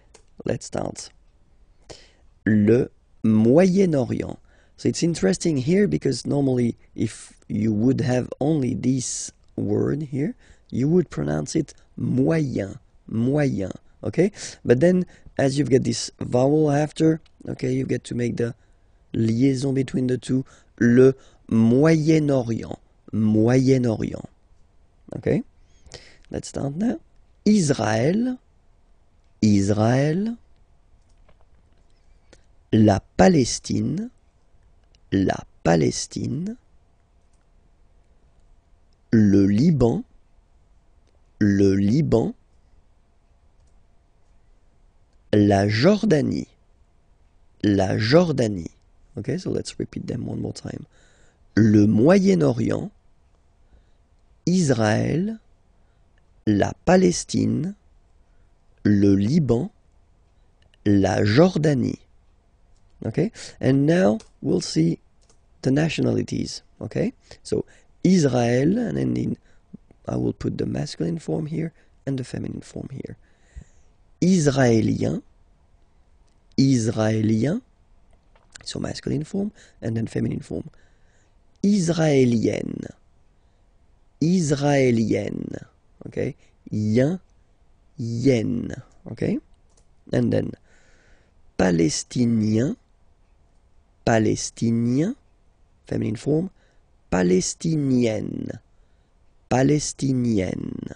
let's start. Le Moyen-Orient. So it's interesting here because normally if you would have only this word here, you would pronounce it moyen, moyen. Okay, but then as you've got this vowel after, okay, you get to make the liaison between the two. Le Moyen-Orient, Moyen-Orient. Okay, let's start now. Israël, Israël. La Palestine, la Palestine. Le Liban, le Liban. La Jordanie, la Jordanie. Okay, so let's repeat them one more time. Le Moyen-Orient, Israël, la Palestine, le Liban, la Jordanie. Okay, and now we'll see the nationalities. Okay, so Israel, and then I will put the masculine form here and the feminine form here. Israélien, Israélien, so masculine form, and then feminine form. Israélienne, Israélienne, okay? Yen, yen, okay? And then Palestinien, Palestinien, feminine form. Palestinienne, Palestinienne.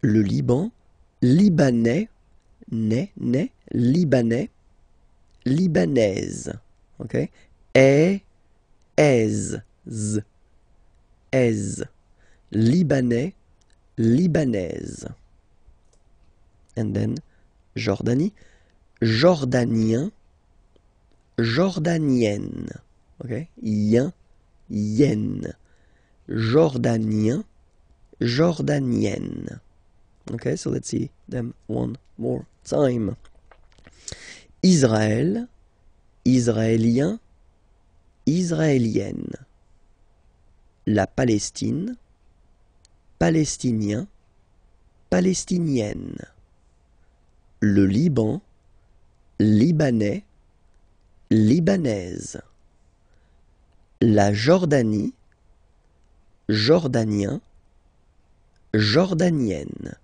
Le Liban, Libanais, Libanais, Libanaise, okay? Z, Libanais, libanaise. And then Jordanie, jordanien, jordanienne. Okay, yen, yen. Jordanien, jordanienne. Okay, so let's see them one more time. Israël, israélien, israélienne. La Palestine, palestinien, palestinienne. Le Liban, libanais, libanaise. La Jordanie, jordanien, jordanienne.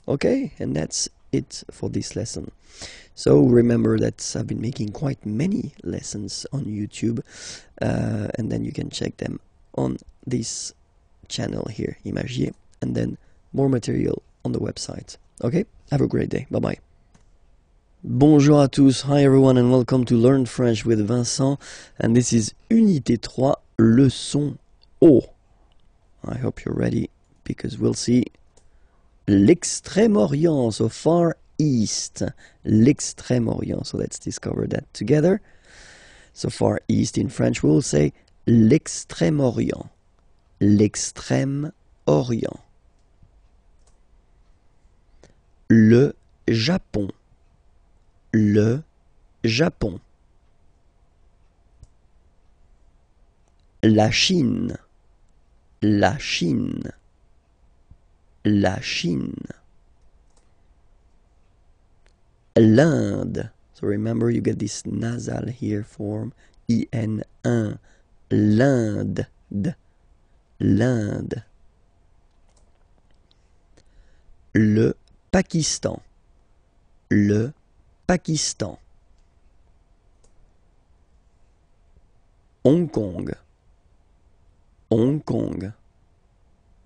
Okay, and that's it for this lesson. So remember that I've been making quite many lessons on YouTube, and then you can check them on this channel here, IMAGIERS, and then more material on the website. Okay, have a great day. Bye bye. Bonjour à tous, hi everyone, and welcome to Learn French with Vincent, and this is Unité 3, leçon O. I hope you're ready, because we'll see l'Extrême-Orient, so Far East, l'Extrême-Orient, so let's discover that together. So Far East in French we'll say l'Extrême-Orient, l'Extrême-Orient. Le Japon, le Japon. La Chine, la Chine, la Chine. L'Inde, so remember you get this nasal here form, IN1, l'Inde, l'Inde. Le Pakistan, le Pakistan. Hong Kong, Hong Kong.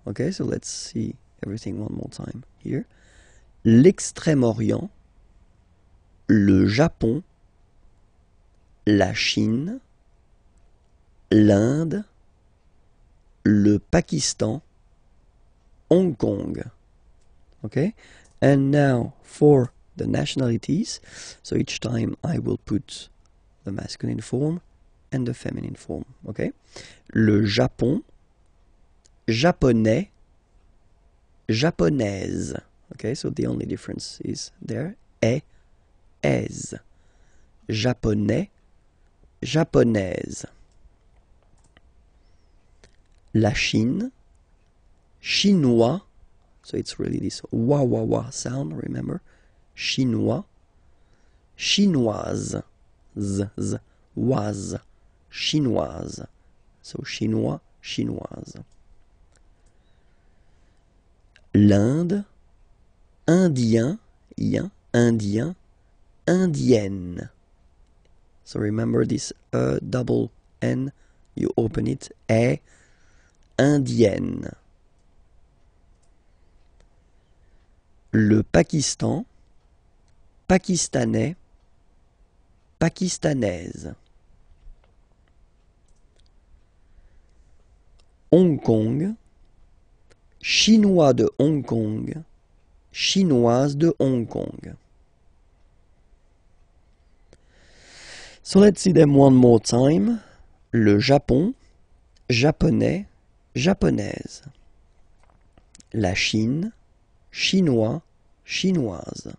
Okay, so let's see everything one more time here. L'Extrême-Orient, le Japon, la Chine, l'Inde, le Pakistan, Hong Kong. Okay, and now for the nationalities, so each time I will put the masculine form and the feminine form. Okay, le Japon, japonais, japonaise. Okay, so the only difference is there, est. Japonais, japonaise. La Chine, chinois, so it's really this wa sound, remember? Chinois, chinoise, z, was, chinoise. So chinois, chinoise. L'Inde, indien, indien, indienne. So remember this double N, you open it, indienne. Le Pakistan, pakistanais, pakistanaise. Hong Kong, chinois de Hong Kong, chinoise de Hong Kong. So let's see them one more time. Le Japon, japonais, japonaise. La Chine, chinois, chinoise.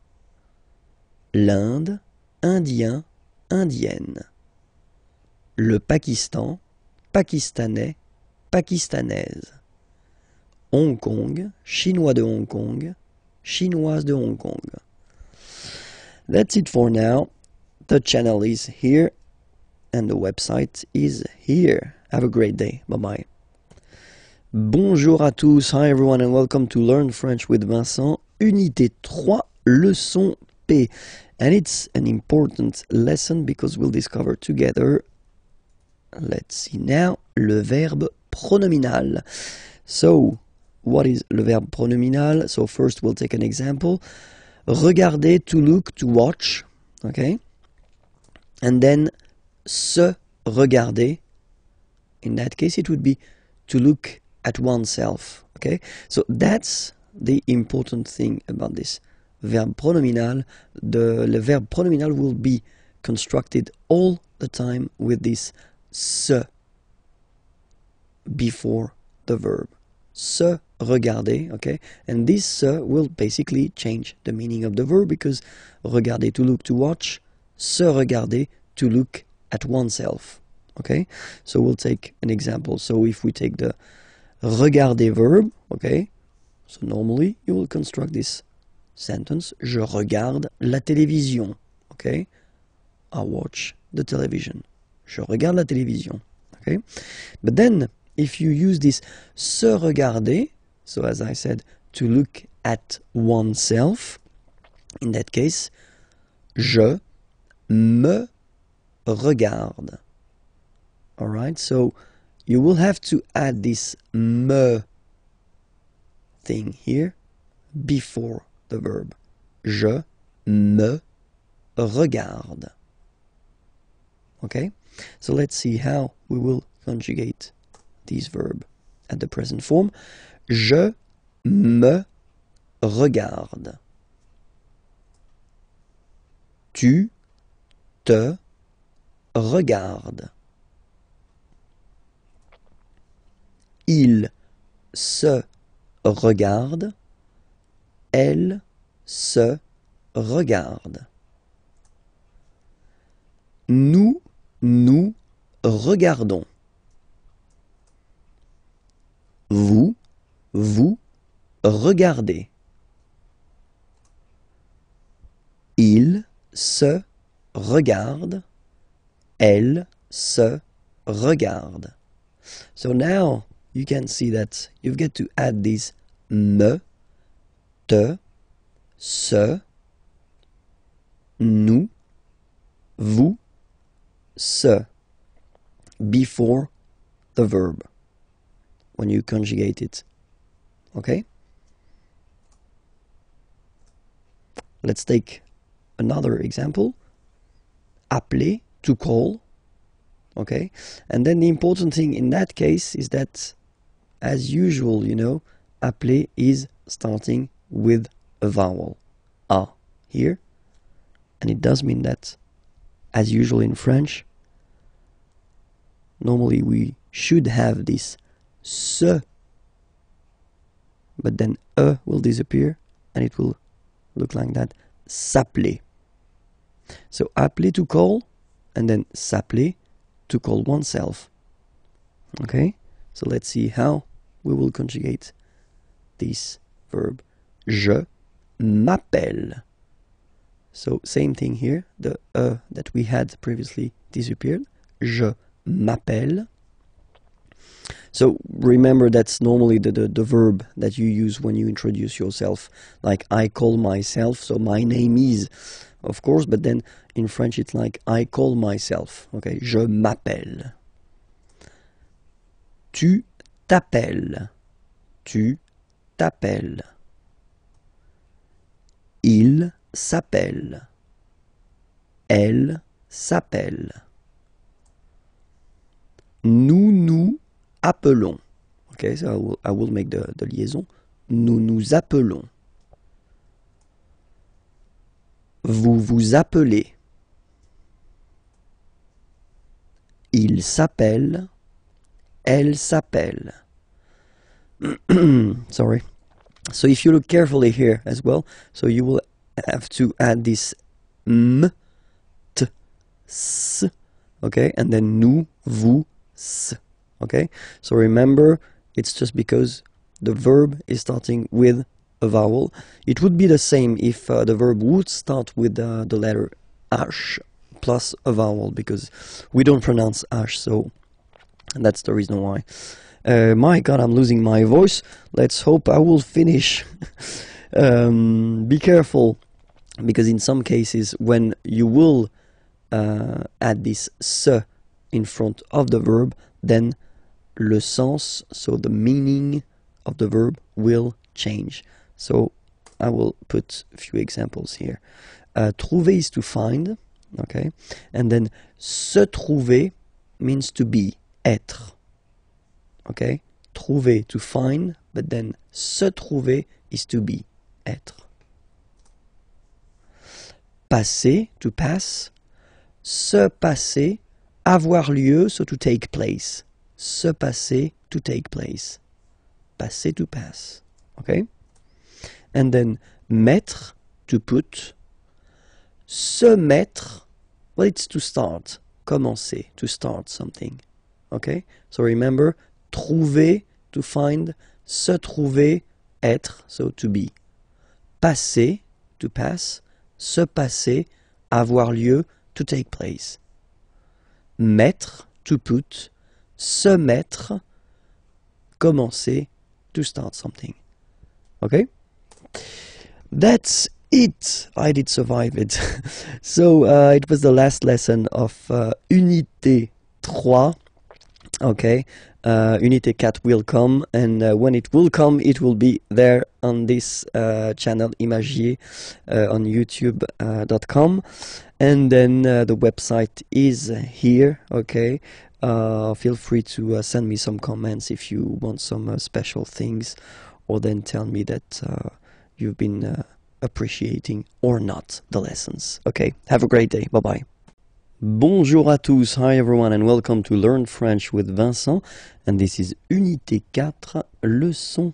L'Inde, indien, indienne. Le Pakistan, pakistanais, pakistanaise. Hong Kong, chinois de Hong Kong, chinoise de Hong Kong. That's it for now. The channel is here and the website is here. Have a great day. Bye-bye. Bonjour à tous. Hi everyone and welcome to Learn French with Vincent. Unité 3, leçon P. And it's an important lesson because we'll discover together, let's see now, le verbe pronominal. So, what is le verbe pronominal? So first we'll take an example. Regarder, to look, to watch. Okay? And then se regarder. In that case it would be to look at oneself. Okay, so that's the important thing about this verb pronominal. Le verb pronominal will be constructed all the time with this se before the verb. Se regarder, okay? And this se will basically change the meaning of the verb, because regarder, to look, to watch, se regarder, to look at oneself, okay? So we'll take an example. So if we take the regarder verb, okay? So normally you will construct this sentence, je regarde la télévision, okay? I watch the television. Je regarde la télévision, okay? But then if you use this se regarder, so as I said, to look at oneself, in that case, je me regarde. Alright, so you will have to add this me thing here before the verb. Je me regarde. Okay, so let's see how we will conjugate this verb at the present form. Je me regarde. Tu te regardes. Il se regarde. Elle se regarde. Nous nous regardons. Vous, vous regardez. Il se regarde. Elle se regarde. So now you can see that you've got to add this me, te, se, nous, vous, se before the verb when you conjugate it. Okay? Let's take another example. Appeler, to call. Okay? And then the important thing in that case is that, as usual, you know, appeler is starting with a vowel. A here. And it does mean that, as usual in French, normally we should have this se, but then e will disappear and it will look like that. S'appeler. So appeler, to call, and then s'appeler, to call oneself. Okay, so let's see how we will conjugate this verb. Je m'appelle. So same thing here, the e that we had previously disappeared. Je m'appelle. So remember, that's normally the verb that you use when you introduce yourself. Like I call myself, so my name is, of course, but then in French it's like I call myself. Okay, je m'appelle. Tu t'appelles. Tu t'appelles. Il s'appelle. Elle s'appelle. Nous nous appelons. Okay, so I will make the liaison. Nous nous appelons. Vous vous appelez. Il s'appelle. Elle s'appelle. Sorry. So if you look carefully here as well, so you will have to add this m, t, s, okay, and then nous, vous, s, okay. So remember, it's just because the verb is starting with a vowel. It would be the same if the verb would start with the letter h plus a vowel, because we don't pronounce h, so that's the reason why. My God, I'm losing my voice. Let's hope I will finish. Be careful, because in some cases when you will add this se in front of the verb, then le sens, so the meaning of the verb, will change. So I will put a few examples here. Trouver is to find, okay, and then se trouver means to be, être. Okay, trouver, to find, but then se trouver is to be, être. Passer, to pass, se passer, avoir lieu, so to take place. Se passer, to take place. Passer, to pass. Okay? And then mettre, to put. Se mettre, well, it's to start. Commencer, to start something. Okay? So remember, trouver, to find. Se trouver, être, so to be. Passer, to pass. Se passer, avoir lieu, to take place. Mettre, to put. Se mettre, commencer, to start something. Okay? That's it. I did survive it. So it was the last lesson of Unité 3. Okay? Unité 4 will come, and when it will come, it will be there on this channel IMAGIERS on youtube.com. And then the website is here. Okay? Feel free to send me some comments if you want some special things, or then tell me that you've been appreciating or not the lessons. Okay, have a great day. Bye-bye. Bonjour à tous. Hi everyone, and welcome to Learn French with Vincent. And this is Unité 4, leçon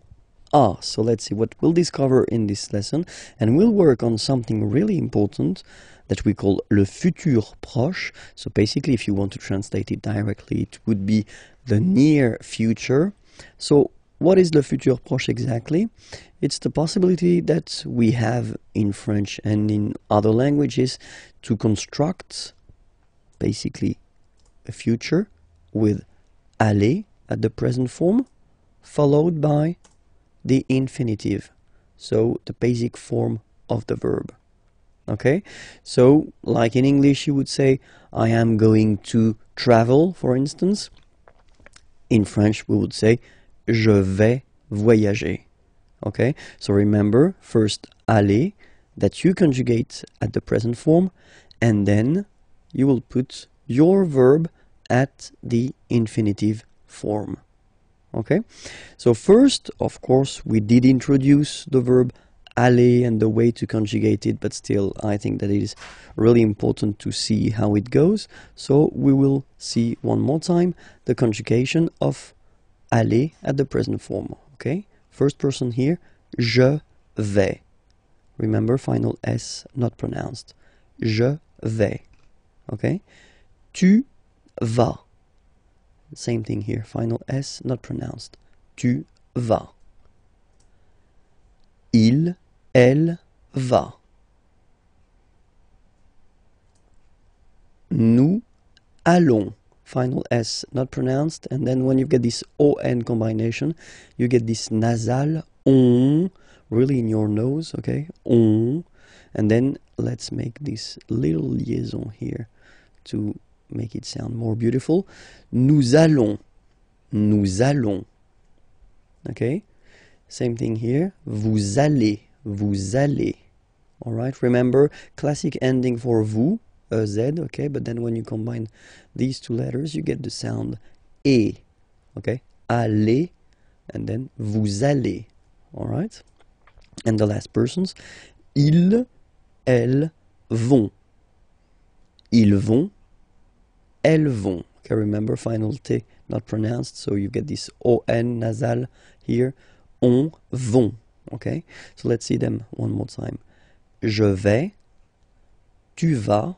A. So let's see what we'll discover in this lesson. And we'll work on something really important that we call le futur proche. So basically, if you want to translate it directly, it would be the near future. So what is le futur proche exactly? It's the possibility that we have in French and in other languages to construct basically a future with aller at the present form, followed by the infinitive, so the basic form of the verb. Okay, so like in English you would say I am going to travel, for instance. In French we would say je vais voyager. Okay, so remember, first aller, that you conjugate at the present form, and then you will put your verb at the infinitive form. Okay, so first, of course, we did introduce the verb aller and the way to conjugate it, but still I think that it is really important to see how it goes. So we will see one more time the conjugation of aller at the present form. Okay, first person here, je vais. Remember, final S not pronounced. Je vais. Okay, tu vas. Same thing here, final S not pronounced. Tu vas. Il, elle va. Nous allons. Final S not pronounced, and then when you get this ON combination, you get this nasal on, really in your nose, okay? On. And then let's make this little liaison here to make it sound more beautiful. Nous allons. Nous allons. Okay? Same thing here. Vous allez. Vous allez. Alright? Remember, classic ending for vous, Z, okay? But then when you combine these two letters, you get the sound E. Okay? Aller. And then vous allez. Alright? And the last persons. Ils, elles vont. Ils vont. Elles vont. Okay, remember, final T not pronounced, so you get this ON nasal here. On, vont. Okay, so let's see them one more time. Je vais. Tu vas.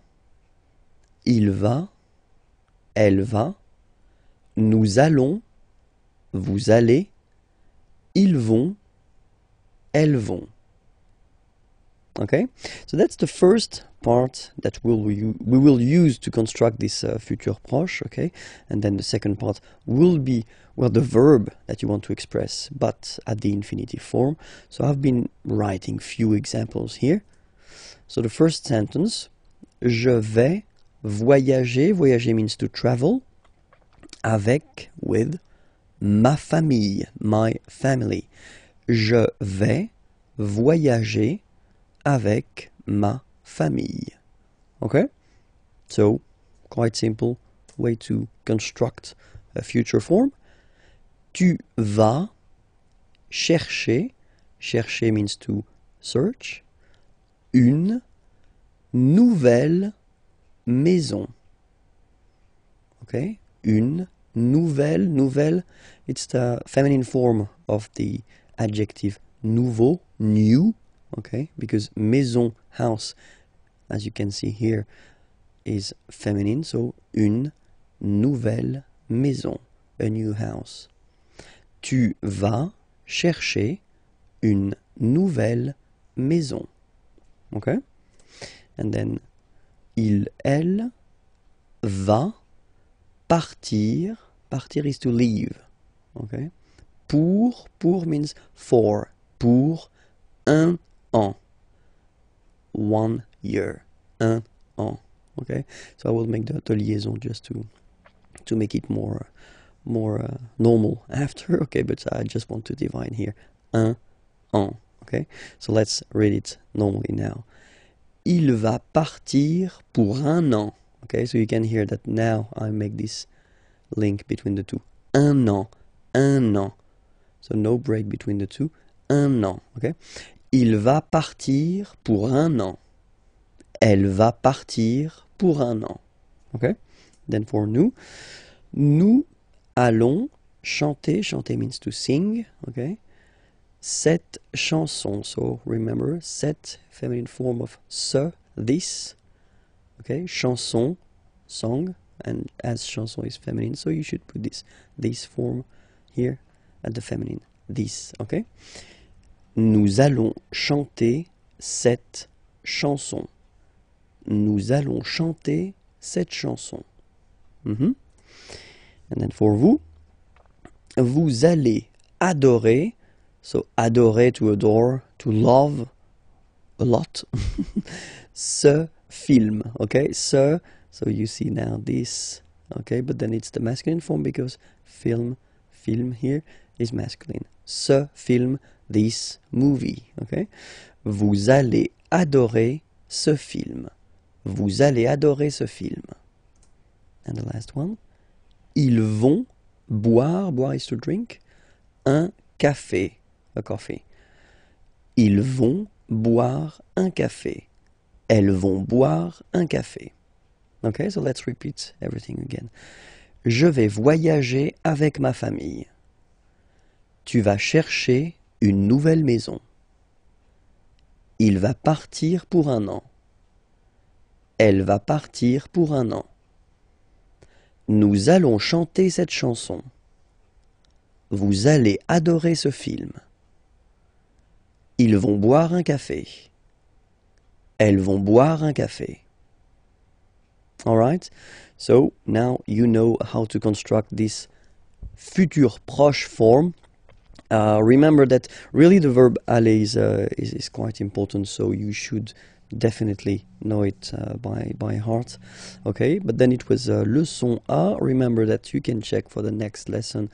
Il va. Elle va. Nous allons. Vous allez. Ils vont. Elles vont. Okay, so that's the first part that we will use to construct this futur proche, okay? And then the second part will be, well, the verb that you want to express, but at the infinitive form. So I've been writing few examples here. So the first sentence, je vais voyager. Voyager means to travel. Avec, with, ma famille, my family. Je vais voyager avec ma famille. Okay? So, quite simple way to construct a future form. Tu vas chercher, chercher means to search, une nouvelle maison. Okay, une nouvelle, nouvelle, it's the feminine form of the adjective nouveau, new, okay, because maison, house, as you can see here, is feminine, so une nouvelle maison, a new house. Tu vas chercher une nouvelle maison. Okay? And then, il, elle, va partir. Partir is to leave. Okay? Pour means for. Pour un an. 1 year. Un an. Okay? So I will make the liaison just to make it more normal after. Okay, but I just want to divide here. Un an. Okay? So let's read it normally now. Il va partir pour un an. Okay, so you can hear that now I make this link between the two. Un an. Un an. So no break between the two. Un an. Okay? Il va partir pour un an. Elle va partir pour un an. Okay? Then for nous. Nous allons chanter. Chanter means to sing. Okay? Cette chanson. So remember, cette feminine form of ce, this. Okay? Chanson, song. And as chanson is feminine, so you should put this form here at the feminine. This. Okay? Nous allons chanter cette chanson. Nous allons chanter cette chanson. And then for vous, vous allez adorer. So adorer, to adore, to love a lot. Ce film. Okay? So you see now this. Okay? But then it's the masculine form because film here is masculine. Ce film, this movie. Okay? Vous allez adorer ce film. Vous allez adorer ce film. And the last one. Ils vont boire, boire is to drink, un café, a coffee. Ils vont boire un café. Elles vont boire un café. Okay, so let's repeat everything again. Je vais voyager avec ma famille. Tu vas chercher une nouvelle maison. Il va partir pour un an. Elle va partir pour un an. Nous allons chanter cette chanson. Vous allez adorer ce film. Ils vont boire un café. Elles vont boire un café. Alright? So now you know how to construct this futur proche form. Remember that really the verb aller is quite important, so you should definitely know it by heart. Okay, but then it was leçon A. Remember that you can check for the next lesson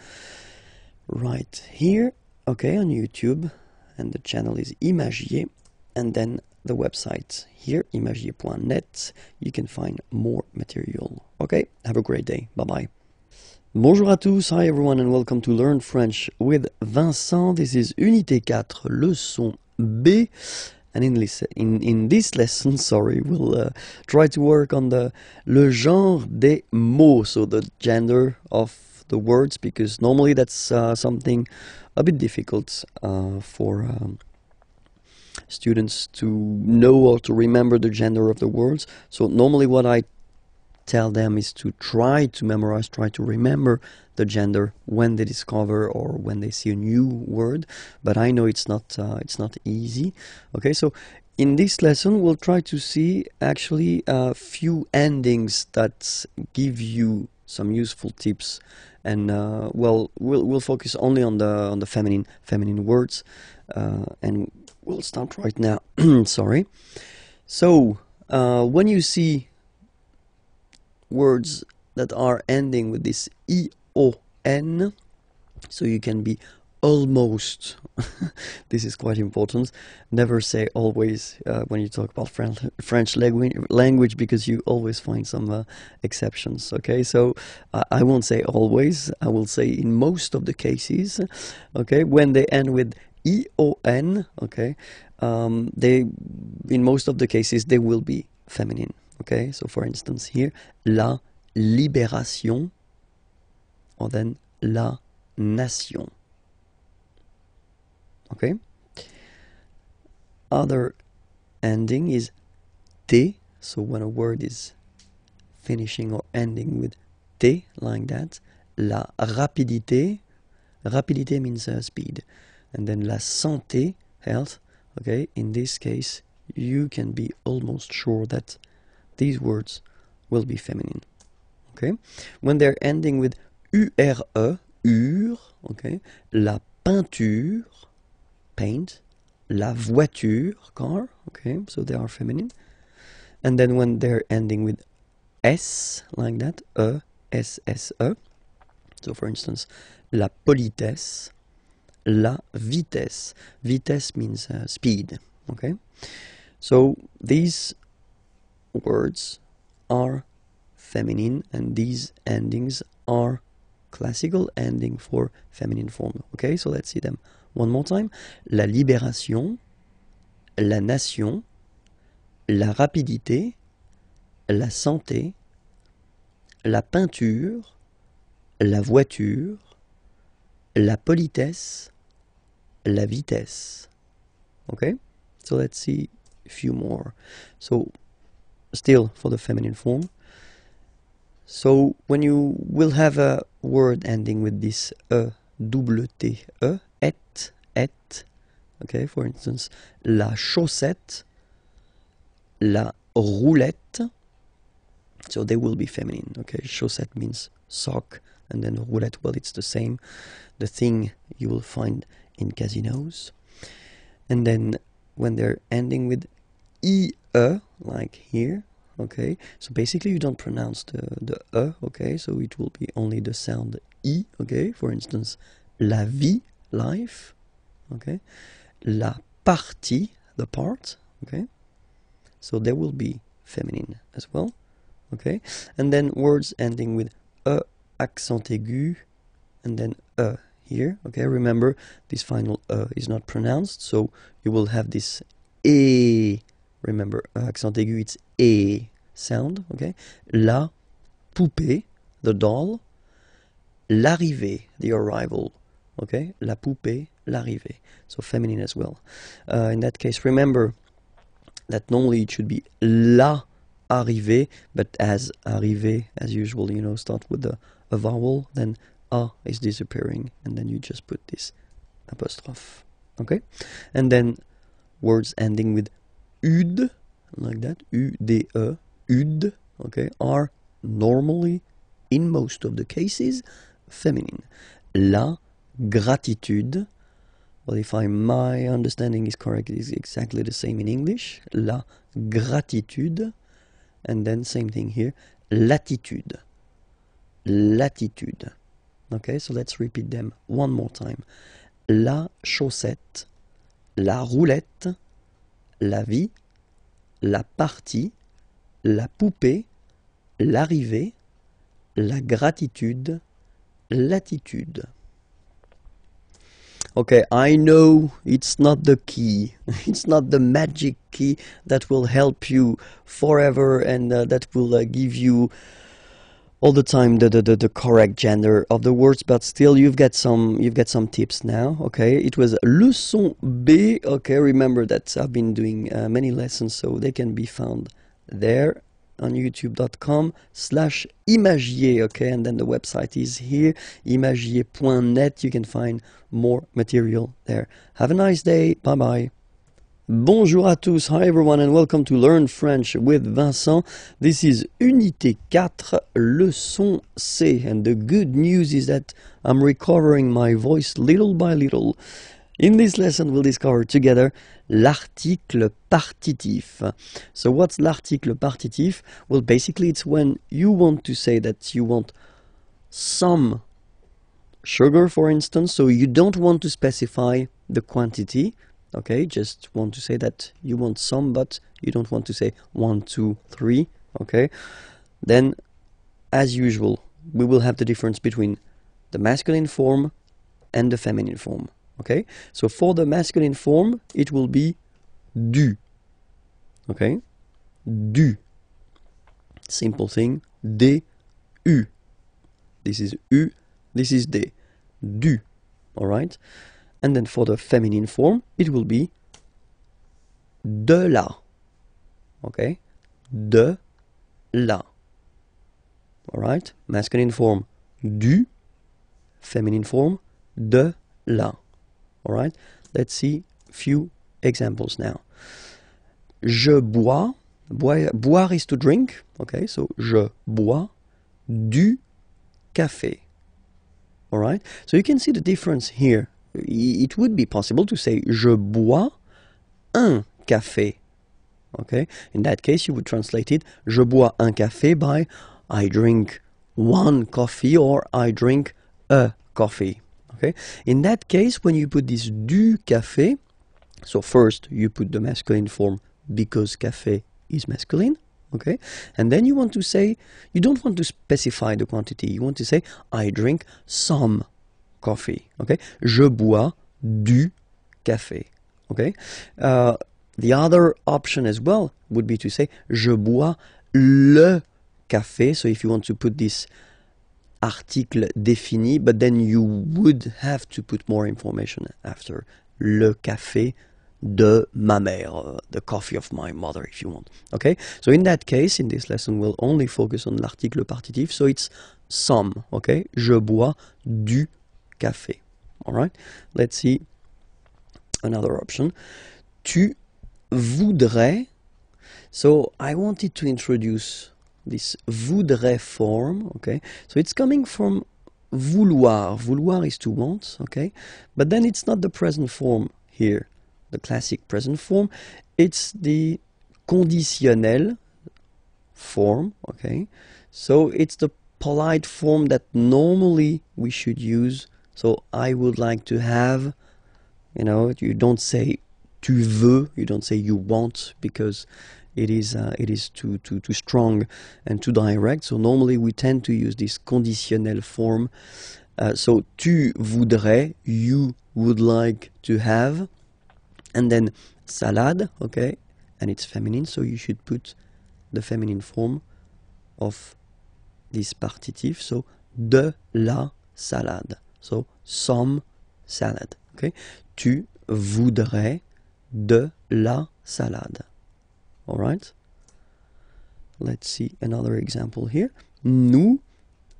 right here, okay, on YouTube, and the channel is Imagier, and then the website here, imagier.net. You can find more material. Okay, have a great day. Bye-bye. Bonjour à tous, hi everyone, and welcome to Learn French with Vincent. This is Unité 4, leçon B. And in this lesson, we'll try to work on le genre des mots, so the gender of the words, because normally that's something a bit difficult for students to know or to remember the gender of the words. So normally what I tell them is to try to memorize, try to remember the gender when they discover or when they see a new word, but I know it's not easy. Okay, so in this lesson we'll try to see actually a few endings that give you some useful tips, and we'll focus only on the feminine words, and we'll start right now. Sorry. So when you see words that are ending with this ion, so you can be almost. This is quite important. Never say always when you talk about French language, because you always find some exceptions. Okay, so I won't say always. I will say in most of the cases. Okay, when they end with ion. Okay, in most of the cases they will be feminine. Okay, so for instance here, la libération, or then la nation. Okay. Other ending is t. So when a word is finishing or ending with t, like that, la rapidité. Rapidité means speed, and then la santé, health. Okay. In this case, you can be almost sure that these words will be feminine. Okay. When they're ending with ure, ur. Okay. La peinture, paint. La voiture, car. Okay, so they are feminine. And then when they're ending with s, like that, s, so for instance, la politesse, la vitesse. Vitesse means speed. Okay, so these words are feminine, and these endings are classical ending for feminine form. Okay, so let's see them one more time. La libération, la nation, la rapidité, la santé, la peinture, la voiture, la politesse, la vitesse. Okay, so let's see a few more. So still for the feminine form. So when you will have a word ending with this double T, et, okay, for instance, la chaussette, la roulette, so they will be feminine. Okay, chaussette means sock, and then roulette, well, it's the same, the thing you will find in casinos. And then when they're ending with ie, like here, okay, so basically you don't pronounce the okay, so it will be only the sound i. Okay, for instance, la vie, life. Okay, la partie, the part. Okay, so they will be feminine as well. Okay, and then words ending with accent aigu, and then here. Okay, remember this final is not pronounced, so you will have this e. Remember, accent aigu, it's e sound. Okay, la poupée, the doll. L'arrivée, the arrival. Okay, la poupée, l'arrivée. So feminine as well. In that case, remember that normally it should be la arrivée, but as arrivée, as usual, you know, start with a vowel, then a is disappearing, and then you just put this apostrophe. Okay, and then words ending with ud, like that, ude, ud, okay, are normally, in most of the cases, feminine. La gratitude, well, if my understanding is correct, it is exactly the same in English. La gratitude, and then same thing here, latitude. Latitude. Okay, so let's repeat them one more time. La chaussette, la roulette, la vie, la partie, la poupée, l'arrivée, la gratitude, latitude. Okay, I know it's not the key, it's not the magic key that will help you forever and that will give you all the time the correct gender of the words, but still you've got some tips now. Okay, it was leçon B. Okay, remember that I've been doing many lessons, so they can be found there on youtube.com/imagier. Okay, and then the website is here, imagier.net. You can find more material there. Have a nice day. Bye bye. Bonjour à tous, hi everyone, and welcome to Learn French with Vincent. This is Unité 4, Leçon C, and the good news is that I'm recovering my voice little by little. In this lesson, we'll discover together l'article partitif. So what's l'article partitif? Well, basically it's when you want to say that you want some sugar, for instance, so you don't want to specify the quantity, okay, just want to say that you want some, but you don't want to say 1, 2, 3, okay, then as usual we will have the difference between the masculine form and the feminine form, okay. So for the masculine form it will be du, okay, du, simple thing, d, u, this is u, this is d, du, alright. And then for the feminine form it will be de la, okay, de la, alright. Masculine form du, feminine form de la, alright. Let's see few examples now. Je bois, boire is to drink, okay, so je bois du café, alright. So you can see the difference here. It would be possible to say je bois un café, okay. In that case you would translate it je bois un café by I drink one coffee or I drink a coffee, okay. In that case, when you put this du café, so first you put the masculine form because café is masculine, okay, and then you want to say, you don't want to specify the quantity, you want to say I drink some coffee, okay, je bois du café, okay. The other option as well would be to say je bois le café, so if you want to put this article défini, but then you would have to put more information after, le café de ma mère, the coffee of my mother if you want, okay. So in that case, in this lesson we'll only focus on l'article partitif, so it's some, okay, je bois du café, alright. Let's see another option, tu voudrais, so I wanted to introduce this voudrais form, okay, so it's coming from vouloir, vouloir is to want, okay, but then it's not the present form here, the classic present form, it's the conditionnel form, okay, so it's the polite form that normally we should use, so I would like to have, you know, you don't say tu veux, you don't say you want, because it is too strong and too direct, so normally we tend to use this conditionnel form, so tu voudrais, you would like to have, and then salade, okay, and it's feminine, so you should put the feminine form of this partitif, so de la salade, so some salad, okay, tu voudrais de la salade, alright. Let's see another example here, nous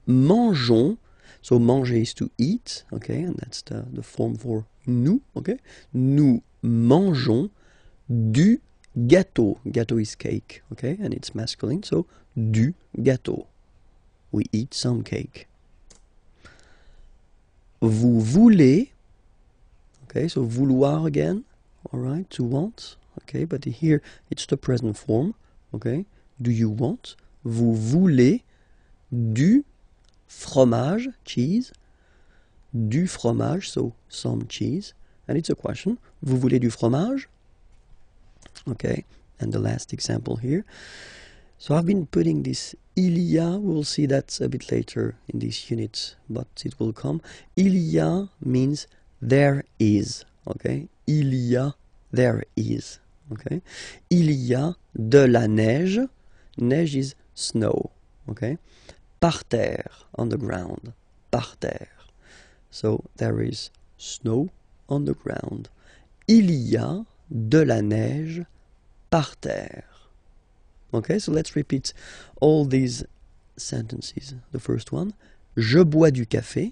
mangeons, so manger is to eat, okay, and that's the form for nous, okay, nous mangeons du gâteau, gâteau is cake, okay, and it's masculine, so du gâteau, we eat some cake. Vous voulez, okay, so vouloir again, alright, to want, okay, but here it's the present form, okay, do you want, vous voulez du fromage, cheese, du fromage, so some cheese, and it's a question, vous voulez du fromage, okay, and the last example here, so I've been putting this il y a, we'll see that a bit later in this unit, but it will come. Il y a means there is, okay, il y a, there is, okay. Il y a de la neige, neige is snow, okay. Par terre, on the ground, par terre, so there is snow on the ground. Il y a de la neige par terre. Okay, so let's repeat all these sentences. The first one, je bois du café.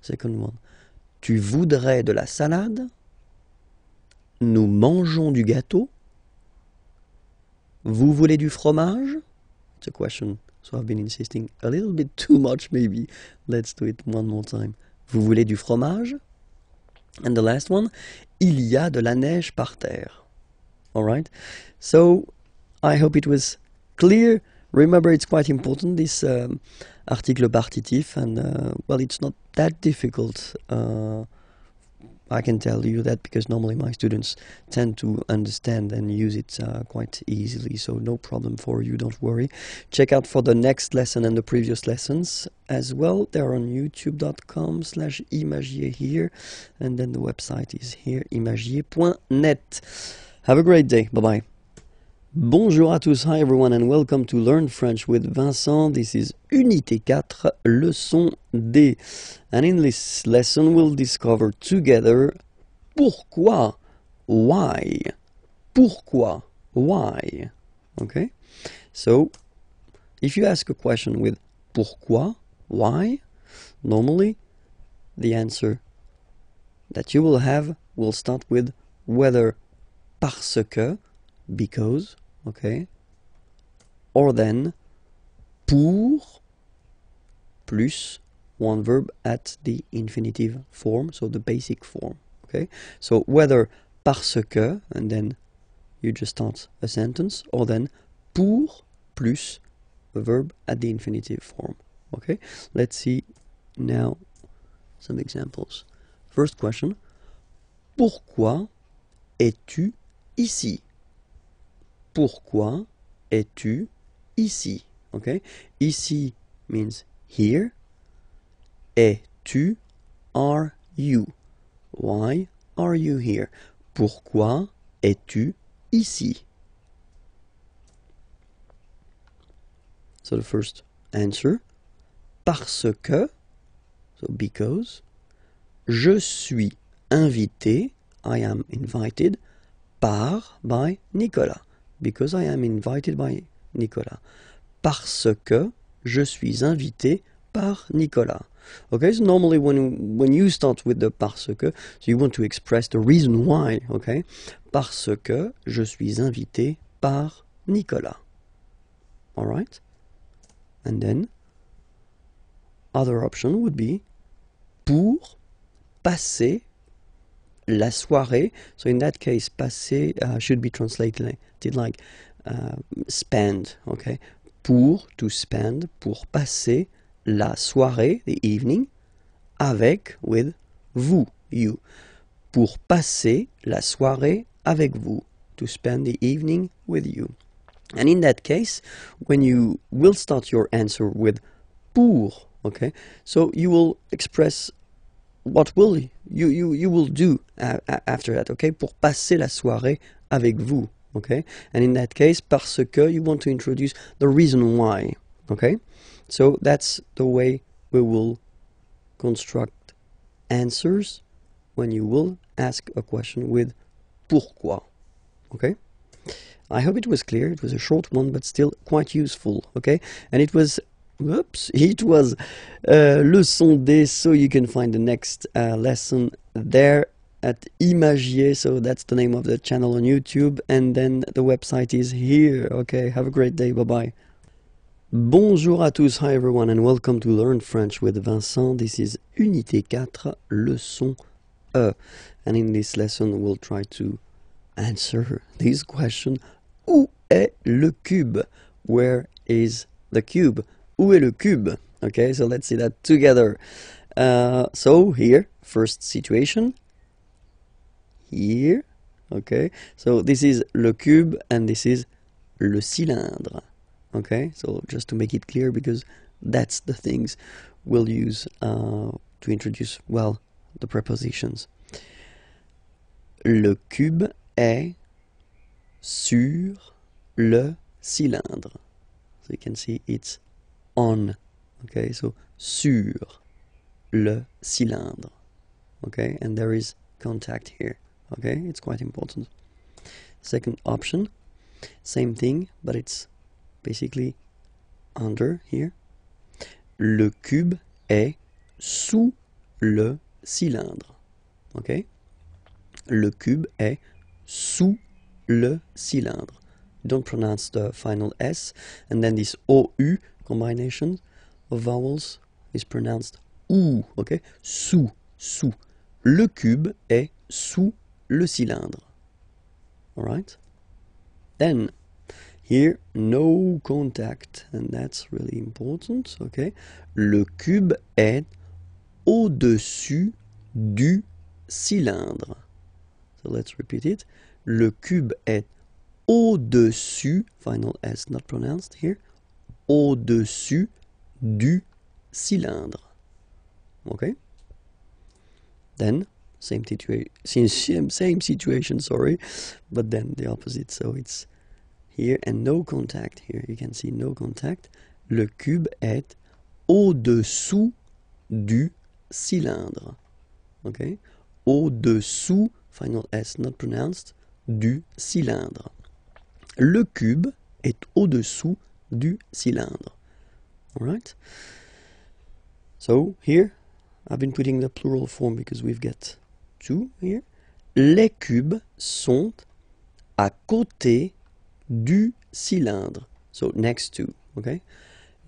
Second one, tu voudrais de la salade. Nous mangeons du gâteau. Vous voulez du fromage? It's a question, so I've been insisting a little bit too much maybe. Let's do it one more time. Vous voulez du fromage? And the last one, il y a de la neige par terre. Alright, so I hope it was clear. Remember, it's quite important, this article partitif, and well, it's not that difficult. I can tell you that because normally my students tend to understand and use it quite easily, so no problem for you, don't worry. Check out for the next lesson and the previous lessons as well. They're on youtube.com/imagier here, and then the website is here, imagier.net. Have a great day. Bye-bye. Bonjour à tous, hi everyone, and welcome to Learn French with Vincent. This is Unité 4, leçon D. And in this lesson we'll discover together pourquoi, why. Pourquoi, why. Okay? So, if you ask a question with pourquoi, why, normally the answer that you will have will start with whether parce que, because, okay, or then pour plus one verb at the infinitive form, so the basic form, okay? So whether parce que, and then you just start a sentence, or then pour plus a verb at the infinitive form, okay? Let's see now some examples. First question, pourquoi es-tu ici? Pourquoi es-tu ici? Okay, ici means here. Es-tu, are you? Why are you here? Pourquoi es-tu ici? So the first answer, parce que, so because, je suis invité, I am invited, by Nicolas. Because I am invited by Nicolas. Parce que je suis invité par Nicolas. Okay, so normally when you start with the parce que, so you want to express the reason why, okay? Parce que je suis invité par Nicolas. Alright? And then, other option would be pour passer la soirée. So in that case, passer should be translated like spend, okay? Pour, to spend, pour passer la soirée, the evening, avec, with, vous, you. Pour passer la soirée avec vous, to spend the evening with you. And in that case, when you will start your answer with pour, okay? So you will express what will you will do after that, okay? Pour passer la soirée avec vous, okay? And in that case, parce que, you want to introduce the reason why, okay? So that's the way we will construct answers when you will ask a question with pourquoi, okay? I hope it was clear. It was a short one, but still quite useful, okay? And it was leçon D, so you can find the next lesson there at IMAGIERS, so that's the name of the channel on YouTube, and then the website is here, okay? Have a great day, bye-bye. Bonjour à tous, hi everyone, and welcome to Learn French with Vincent. This is Unité 4, leçon E, and in this lesson we'll try to answer this question, où est le cube? Where is the cube? Où est le cube? Okay, so let's see that together. So here, first situation, here, okay, so this is le cube and this is le cylindre, okay, so just to make it clear, because that's the things we'll use to introduce, well, the prepositions. Le cube est sur le cylindre. So you can see it's on, okay, so sur le cylindre, okay, and there is contact here, okay, it's quite important. Second option, same thing, but it's basically under here. Le cube est sous le cylindre, okay, le cube est sous le cylindre. Don't pronounce the final S, and then this OU combination of vowels is pronounced OU, okay? Sous, sous. Le cube est sous le cylindre. Alright? Then, here, no contact, and that's really important, okay? Le cube est au-dessus du cylindre. So let's repeat it. Le cube est au-dessus, final S not pronounced here, au-dessus du cylindre. Okay? Then, same situation, sorry, but then the opposite, so it's here and no contact here. You can see no contact. Le cube est au-dessous du cylindre. Okay? Au-dessous, final S not pronounced, du cylindre. Le cube est au-dessous du cylindre. Alright? So here, I've been putting the plural form because we've got two here. Les cubes sont à côté du cylindre. So next to, okay?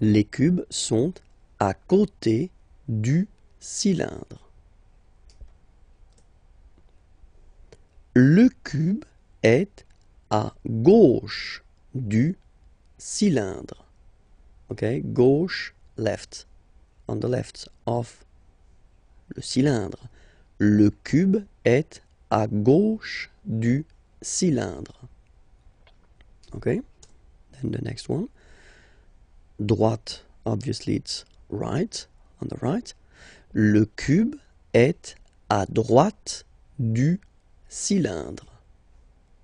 Les cubes sont à côté du cylindre. Le cube est à gauche du cylindre. Okay, gauche, left. On the left of le cylindre. Le cube est à gauche du cylindre. Okay, then the next one. Droite, obviously it's right, on the right. Le cube est à droite du cylindre.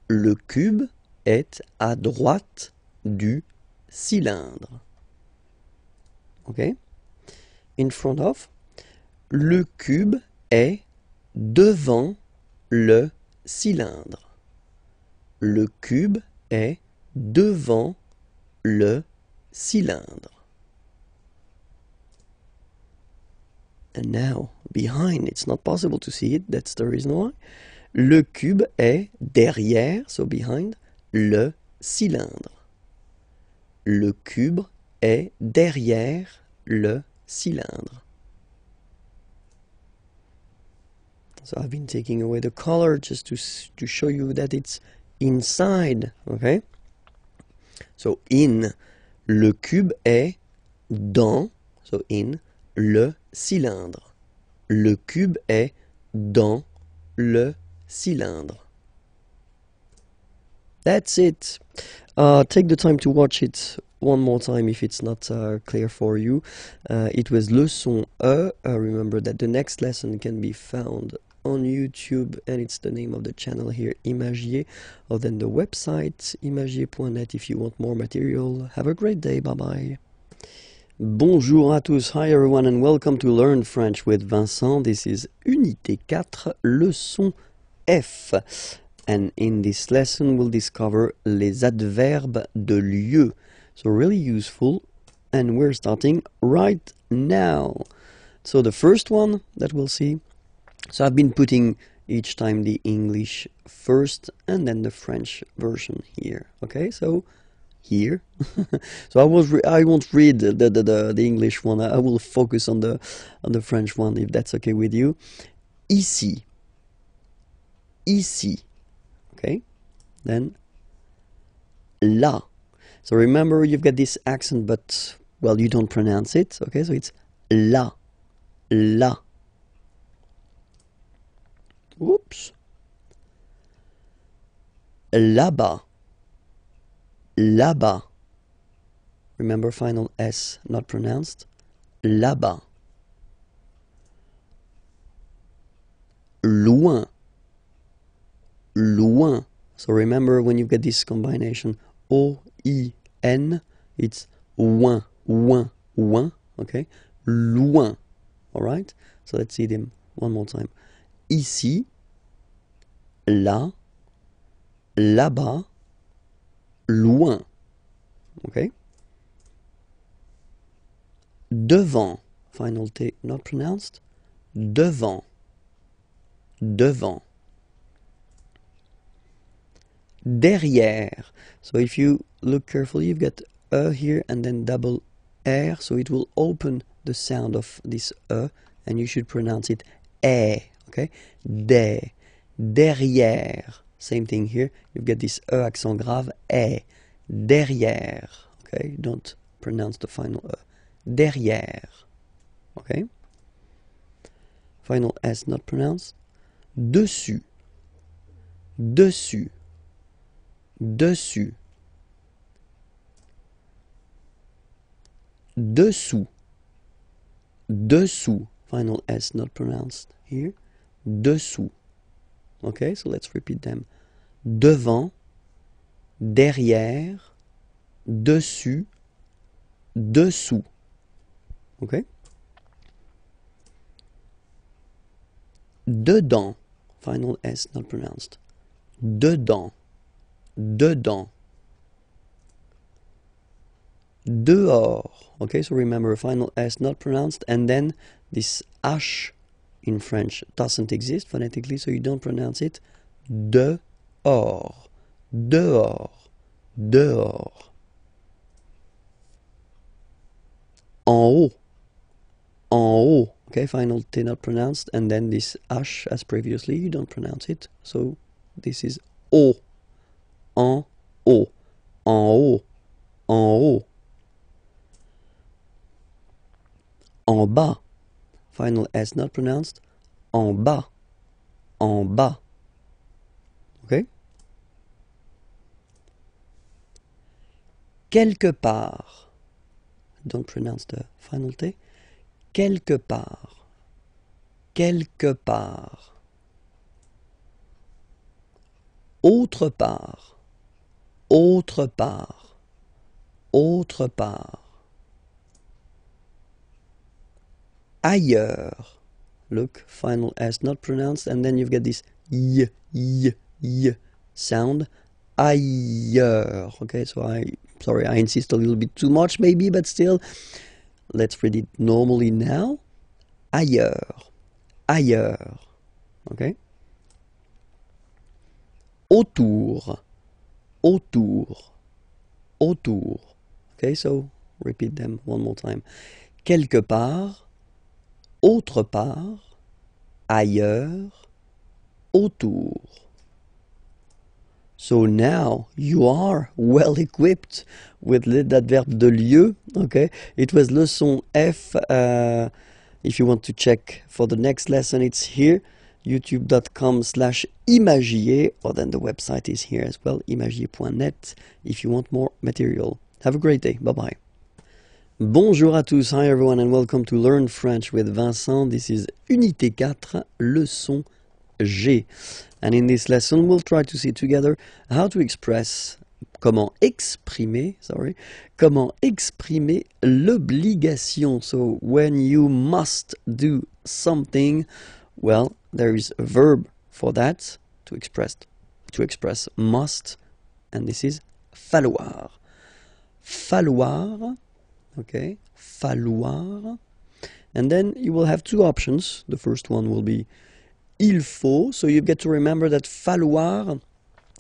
Le cube est à droite du cylindre. Okay? In front of. Le cube est devant le cylindre. Le cube est devant le cylindre. And now, behind, it's not possible to see it, that's the reason why. Le cube est derrière, so behind, le cylindre. Le cube est derrière le cylindre. So I've been taking away the color just to show you that it's inside, okay? So in, le cube est dans, so in, le cylindre. Le cube est dans le cylindre. That's it. Take the time to watch it one more time if it's not clear for you. It was leçon E. Remember that the next lesson can be found on YouTube, and it's the name of the channel here, IMAGIERS, or then the website imagiers.net if you want more material. Have a great day. Bye bye. Bonjour à tous, hi everyone, and welcome to Learn French with Vincent. This is Unité 4, leçon F. And in this lesson, we'll discover les adverbes de lieu. So really useful, and we're starting right now. So the first one that we'll see, so I've been putting each time the English first and then the French version here. Okay, so here. So I won't read the English one. I will focus on the French one if that's okay with you. Ici. Ici. Okay. Then là. So remember you've got this accent, but well, you don't pronounce it. Okay, so it's là. Là. Oops. Là-bas. Là-bas. Remember final S not pronounced. Là-bas. Loin. Loin. So remember when you get this combination O-I-N, it's ouin, ouin, ouin, okay? Loin. Alright? So let's see them one more time. Ici, là, là-bas, loin. Okay? Devant. Final T not pronounced. Devant. Devant. Derrière. So if you look carefully, you've got E here and then double R, so it will open the sound of this E, and you should pronounce it E, okay? Derrière. Same thing here, you've got this E accent grave, E. derrière. Okay, don't pronounce the final E. Derrière. Okay. Final S not pronounced. Dessus. Dessus. Dessus. Dessous. Dessous. Final S not pronounced here. Dessous. Okay, so let's repeat them. Devant, derrière, dessus, dessous. Okay? Dedans. Final S not pronounced. Dedans. Dedans. Dehors. Okay, so remember, final S not pronounced, and then this H in French doesn't exist phonetically, so you don't pronounce it. Dehors. Dehors. Dehors. En haut. En haut. Okay, final T not pronounced, and then this H as previously, you don't pronounce it, so this is O. En haut. En haut. En haut. En bas. Final S not pronounced. En bas. En bas. Okay? Quelque part. Don't pronounce the final T. Quelque part. Quelque part. Autre part. Autre part. Autre part. Ailleurs. Look, final S not pronounced, and then you've got this y sound. Ailleurs. Okay, so sorry, I insist a little bit too much maybe, but still, let's read it normally now. Ailleurs. Ailleurs. Okay? Autour. Autour. Autour. Okay, so repeat them one more time. Quelque part. Autre part, ailleurs, autour. So now you are well equipped with l'adverbe de lieu. Okay, it was leçon F. If you want to check for the next lesson, it's here, youtube.com/imagier, or then the website is here as well, imagier.net, if you want more material. Have a great day. Bye-bye. Bonjour à tous, hi everyone, and welcome to Learn French with Vincent. This is Unité 4, leçon G. And in this lesson, we'll try to see together how to express, comment exprimer l'obligation. So when you must do something, well, there is a verb for that, to express must, and this is falloir. Falloir. Okay, falloir. And then you will have two options. The first one will be il faut. So you get to remember that falloir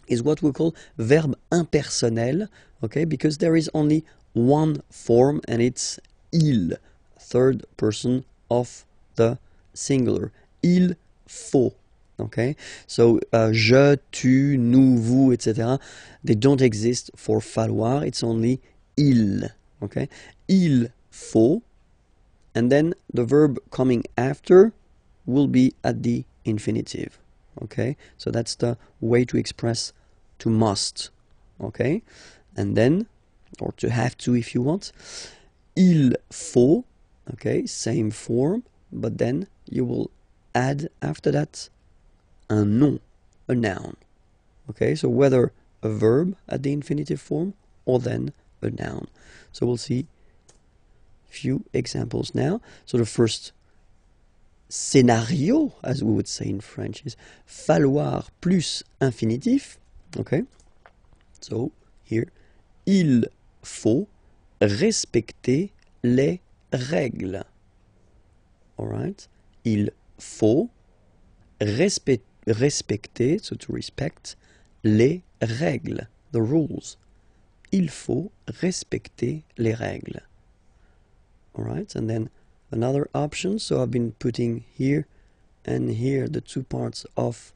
is what we call verbe impersonnel. Okay, because there is only one form, and it's il, third person of the singular. Il faut. Okay, so je, tu, nous, vous, etc. They don't exist for falloir. It's only il. Okay, il faut, and then the verb coming after will be at the infinitive. Okay, so that's the way to express to must. Okay, and then, or to have to if you want, il faut. Okay, same form, but then you will add after that un nom, a noun. Okay, so whether a verb at the infinitive form or then a noun. So we'll see a few examples now. So the first scénario, as we would say in French, is falloir plus infinitif. Okay, so here, il faut respecter les règles. All right, il faut respecter, so to respect, les règles, the rules. Il faut respecter les règles. All right, and then another option. So I've been putting here and here the two parts of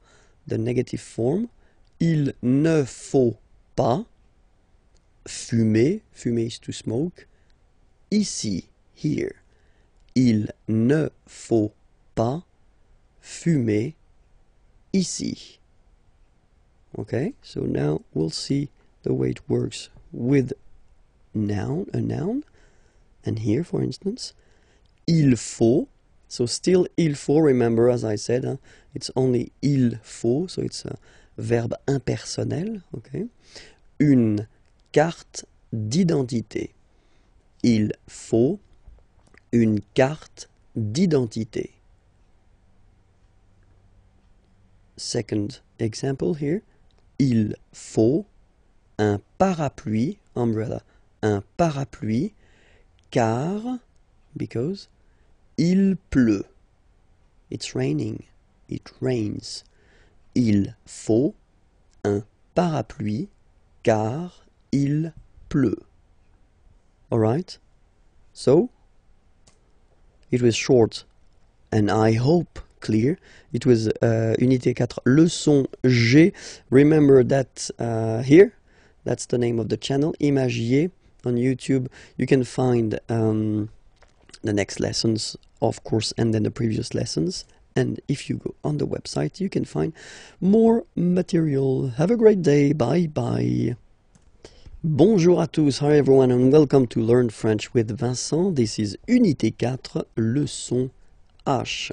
the negative form. Il ne faut pas fumer, fumer is to smoke, ici, here. Il ne faut pas fumer ici. Okay, so now we'll see the way it works with noun, a noun. And here, for instance, il faut. So still il faut, remember, as I said, it's only il faut, so it's a verbe impersonnel, okay? Une carte d'identité. Il faut une carte d'identité. Second example here. Il faut un parapluie, umbrella, un parapluie, car, because, il pleut. It's raining. It rains. Il faut un parapluie, car il pleut. Alright? So, it was short and I hope clear. It was Unité 4, leçon G. Remember that here, that's the name of the channel, IMAGIERS on YouTube. You can find the next lessons, of course, and then the previous lessons. And if you go on the website, you can find more material. Have a great day. Bye bye. Bonjour à tous. Hi everyone and welcome to Learn French with Vincent. This is Unité 4, leçon H.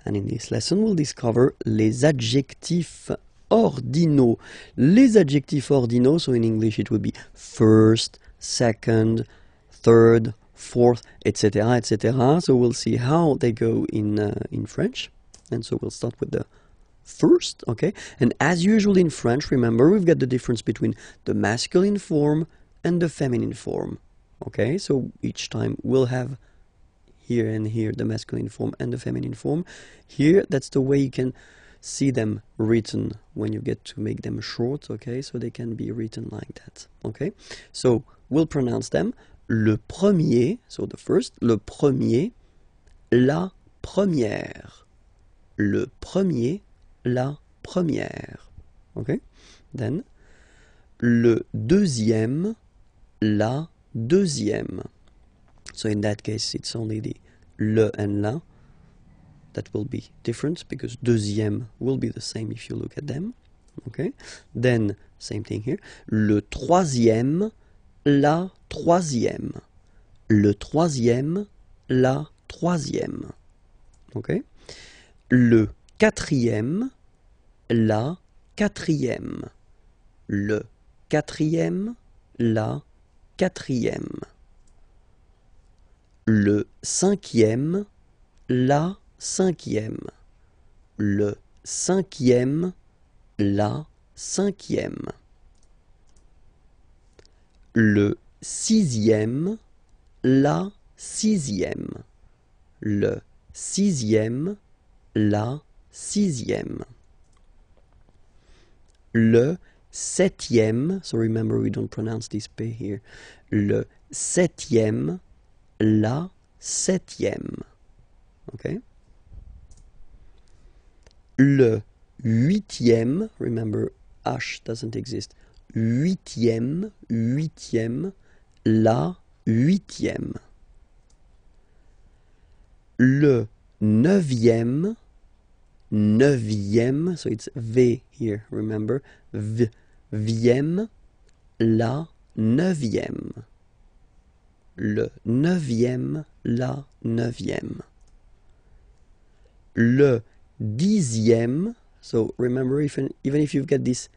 And in this lesson, we'll discover les adjectifs ordinaux. Les adjectifs ordinaux, so in English it would be first, second, third, fourth, etc., etc. So we'll see how they go in French. And so we'll start with the first, okay? And as usual in French, remember, we've got the difference between the masculine form and the feminine form, okay? So each time we'll have here and here the masculine form and the feminine form. Here, that's the way you can see them written when you get to make them short, okay? So they can be written like that, okay? So we'll pronounce them. Le premier, so the first, le premier, la première. Le premier, la première. Okay? Then, le deuxième, la deuxième. So in that case, it's only the le and la that will be different because deuxième will be the same if you look at them. Okay? Then, same thing here. Le troisième, la troisième. Le troisième, la troisième. Okay? Le quatrième, la quatrième. Le quatrième, la quatrième. Le cinquième, la cinquième. Le cinquième, la cinquième. Le sixième, la sixième. Le sixième, la sixième. Le septième, so remember we don't pronounce this P here. Le septième, la septième. Okay? Le huitième, remember H doesn't exist. Huitième, huitième, la huitième. Le neuvième, neuvième, so it's V here, remember, vième, la neuvième. Le neuvième, la neuvième. Le dixième, so remember, even if you've got this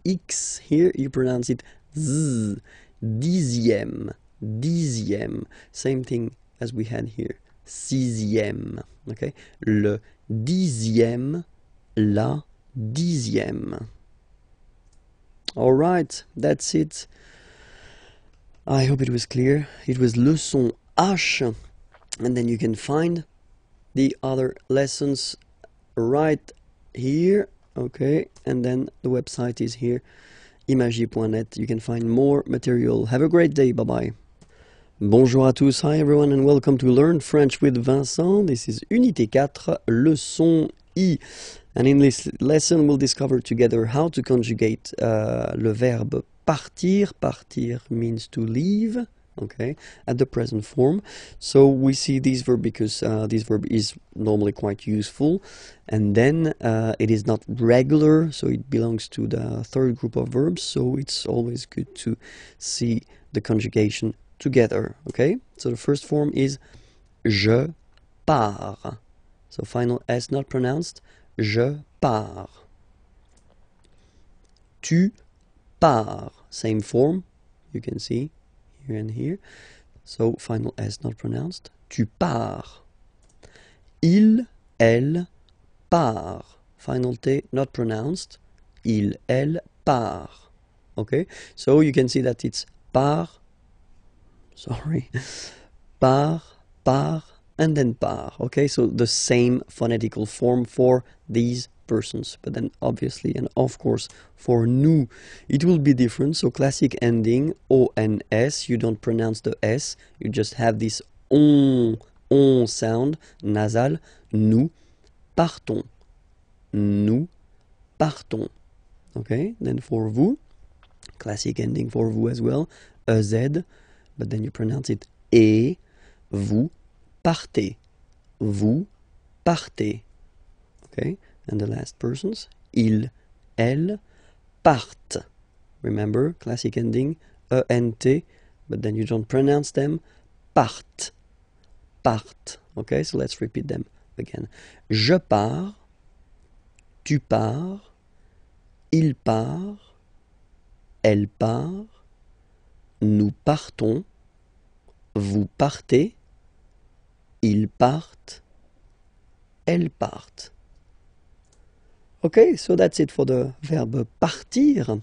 X here, you pronounce it Z. Dixième, dixième. Same thing as we had here. Sixième. Okay? Le dixième, la dixième. All right, that's it. I hope it was clear. It was leçon H, and then you can find the other lessons right here. Okay, and then the website is here, imagiers.net. You can find more material. Have a great day. Bye-bye. Bonjour à tous. Hi everyone and welcome to Learn French with Vincent. This is Unité 4, leçon I. And in this lesson we'll discover together how to conjugate le verbe partir. Partir means to leave. Okay, at the present form. So we see this verb because this verb is normally quite useful, and then it is not regular, so it belongs to the third group of verbs, so it's always good to see the conjugation together. Okay, so the first form is je pars. So final S not pronounced. Je pars. Tu pars. Same form, you can see here and here. So final S not pronounced. Tu pars. Il, elle, part. Final T not pronounced. Il, elle, part. Okay, so you can see that it's part, sorry, part, part, and then part. Okay, so the same phonetical form for these persons, but then obviously and of course for nous it will be different. So classic ending ONS, you don't pronounce the S, you just have this on sound nasal. Nous partons. Nous partons. Okay, then for vous, classic ending for vous as well, EZ, but then you pronounce it et. Vous partez. Vous partez. Okay, and the last persons, il, elle, partent. Remember, classic ending, ENT, but then you don't pronounce them, partent. Partent. Okay, so let's repeat them again. Je pars, tu pars, il part, elle part, nous partons, vous partez, ils partent, elles partent. Okay, so that's it for the verb partir.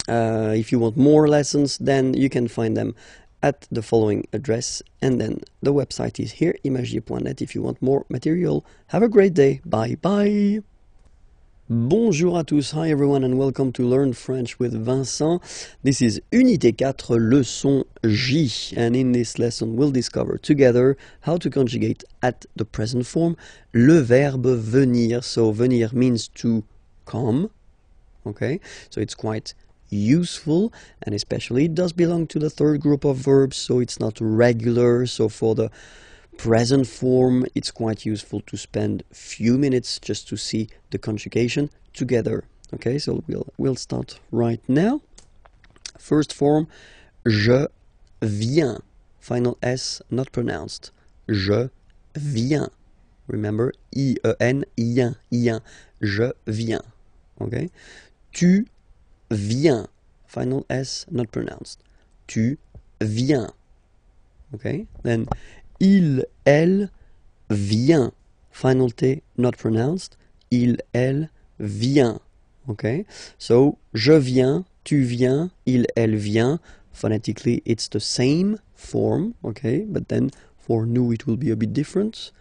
If you want more lessons, then you can find them at the following address, and then the website is here, imagiers.net, if you want more material. Have a great day. Bye bye. Bonjour à tous, hi everyone, and welcome to Learn French with Vincent. This is Unité 4, leçon J, and in this lesson we'll discover together how to conjugate at the present form le verbe venir. So venir means to come, okay, so it's quite useful, and especially it does belong to the third group of verbs, so it's not regular. So for the present form, it's quite useful to spend a few minutes just to see the conjugation together. Okay, so we'll start right now. First form, je viens. Final S not pronounced. Je viens. Remember, I-E-N, ien, ien. Je viens. Okay. Tu viens. Final S not pronounced. Tu viens. Okay. Then il, elle, vient. Final T not pronounced. Il, elle, vient. Okay. So, je viens, tu viens, il, elle, vient. Phonetically, it's the same form. Okay. But then for nous, it will be a bit different.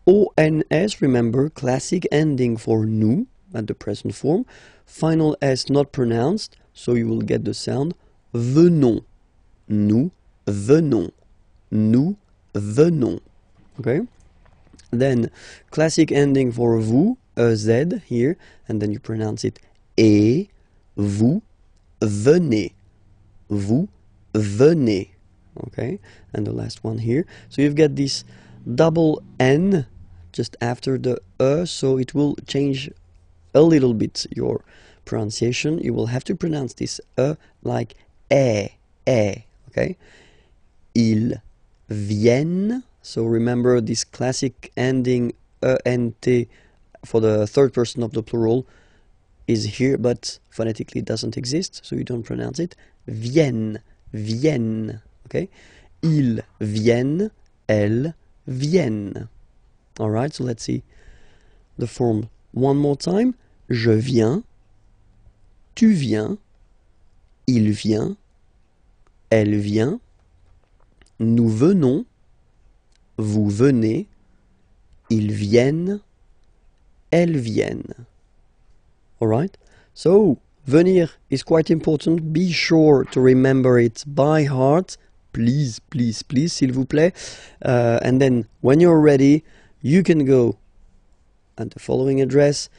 ONS, remember, classic ending for nous at the present form. Final S not pronounced. So you will get the sound venons. Nous venons. Nous venons. Okay. Then classic ending for vous, EZ here, and then you pronounce it et, vous venez. Vous venez. Okay. And the last one here. So you've got this double N just after the E, so it will change a little bit your pronunciation. You will have to pronounce this E like eh. Okay. Ils viennent. So remember this classic ending ENT for the third person of the plural is here, but phonetically it doesn't exist, so you don't pronounce it. Viennent, viennent. Okay. Ils viennent, elles viennent. All right, so let's see the form one more time. Je viens, tu viens, il vient, elle vient, nous venons, vous venez, ils viennent, elles viennent. All right? So, venir is quite important. Be sure to remember it by heart. Please, please, please, s'il vous plaît. And then, when you're ready, you can go at the following address,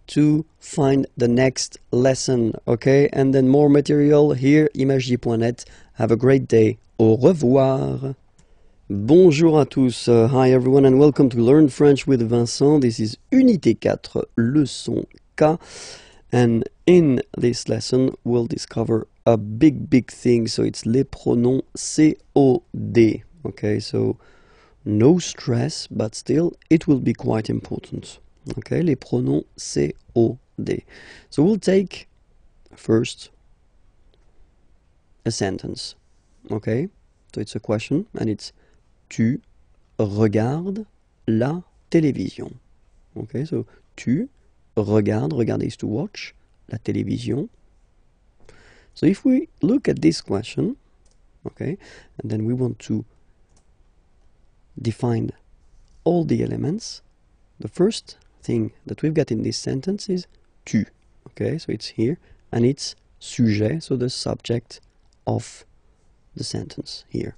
to find the next lesson, okay? And then more material here, imagier.net. Have a great day. Au revoir. Bonjour à tous. Hi everyone and welcome to Learn French with Vincent. This is Unité 4, leçon K. And in this lesson, we'll discover a big thing. So it's les pronoms COD. Okay, so no stress, but still it will be quite important. Okay, les pronoms COD. So we'll take first a sentence. Okay, so it's a question and it's tu regardes la télévision. Okay, so tu regardes, regarder is to watch, la télévision. So if we look at this question, okay, and then we want to define all the elements, the first thing that we've got in this sentence is tu. Okay, so it's here, and it's sujet, so the subject of the sentence here.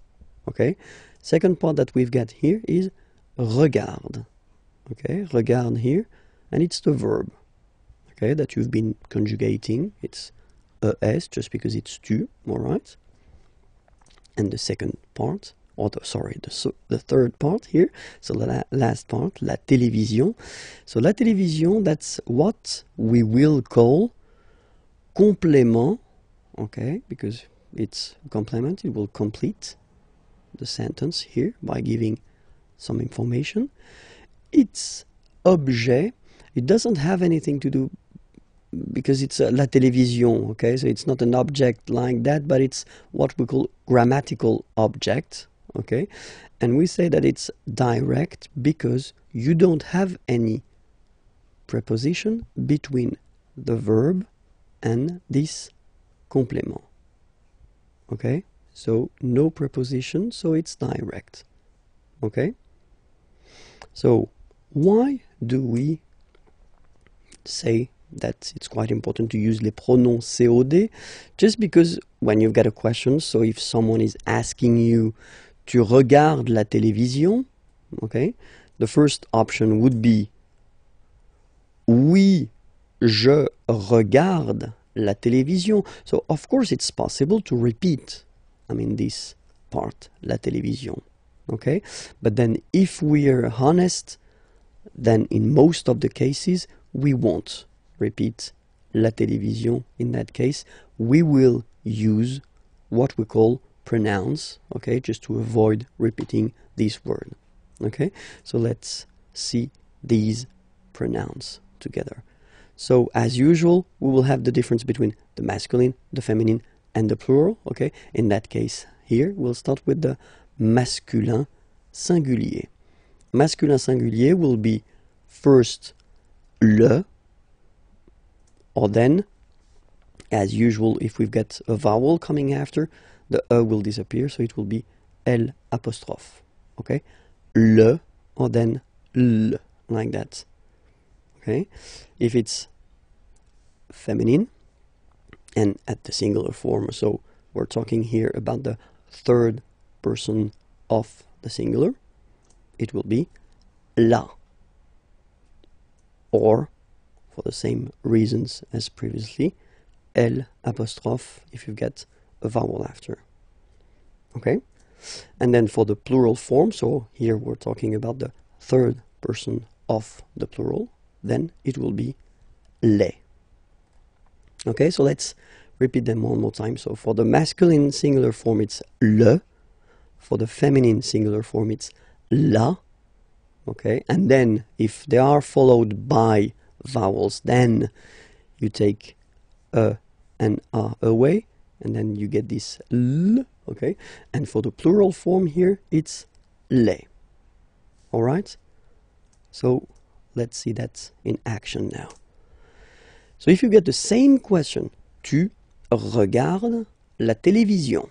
Okay, second part that we've got here is regarde. Okay, regarde here, and it's the verb. Okay, that you've been conjugating. It's es, just because it's tu, all right? And the second part, or the third part here, so the last part, la télévision. So la télévision, that's what we will call complément, okay, because it's a complement, it will complete the sentence here by giving some information. It's objet, it doesn't have anything to do because it's la télévision, okay, so it's not an object like that, but it's what we call grammatical object, okay, and we say that it's direct because you don't have any preposition between the verb and this complément, okay, so no preposition, so it's direct, okay. So why do we say that it's quite important to use les pronoms COD? Just because when you've got a question, so if someone is asking you, tu regardes la télévision, okay, the first option would be oui, je regarde la télévision. So of course it's possible to repeat, this part, la télévision, okay, but then if we're honest, then in most of the cases we won't repeat la télévision. In that case, we will use what we call pronouns, okay, just to avoid repeating this word, okay. So let's see these pronouns together. So as usual, we will have the difference between the masculine, the feminine, and the plural, okay. In that case here, we'll start with the masculin singulier. Masculin singulier will be first le, or then, as usual, if we've got a vowel coming after, the e will disappear, so it will be l apostrophe, okay? Le, or then l, like that, okay? If it's feminine, and at the singular form, so we're talking here about the third person of the singular, it will be la. Or, for the same reasons as previously, L apostrophe if you get a vowel after. Okay? And then for the plural form, so here we're talking about the third person of the plural, then it will be les. Okay, so let's repeat them one more time. So for the masculine singular form, it's le. For the feminine singular form, it's la. Okay, and then if they are followed by vowels, then you take a and a away, and then you get this l, okay? And for the plural form here, it's les. All right? So let's see that in action now. So if you get the same question, tu regardes la télévision.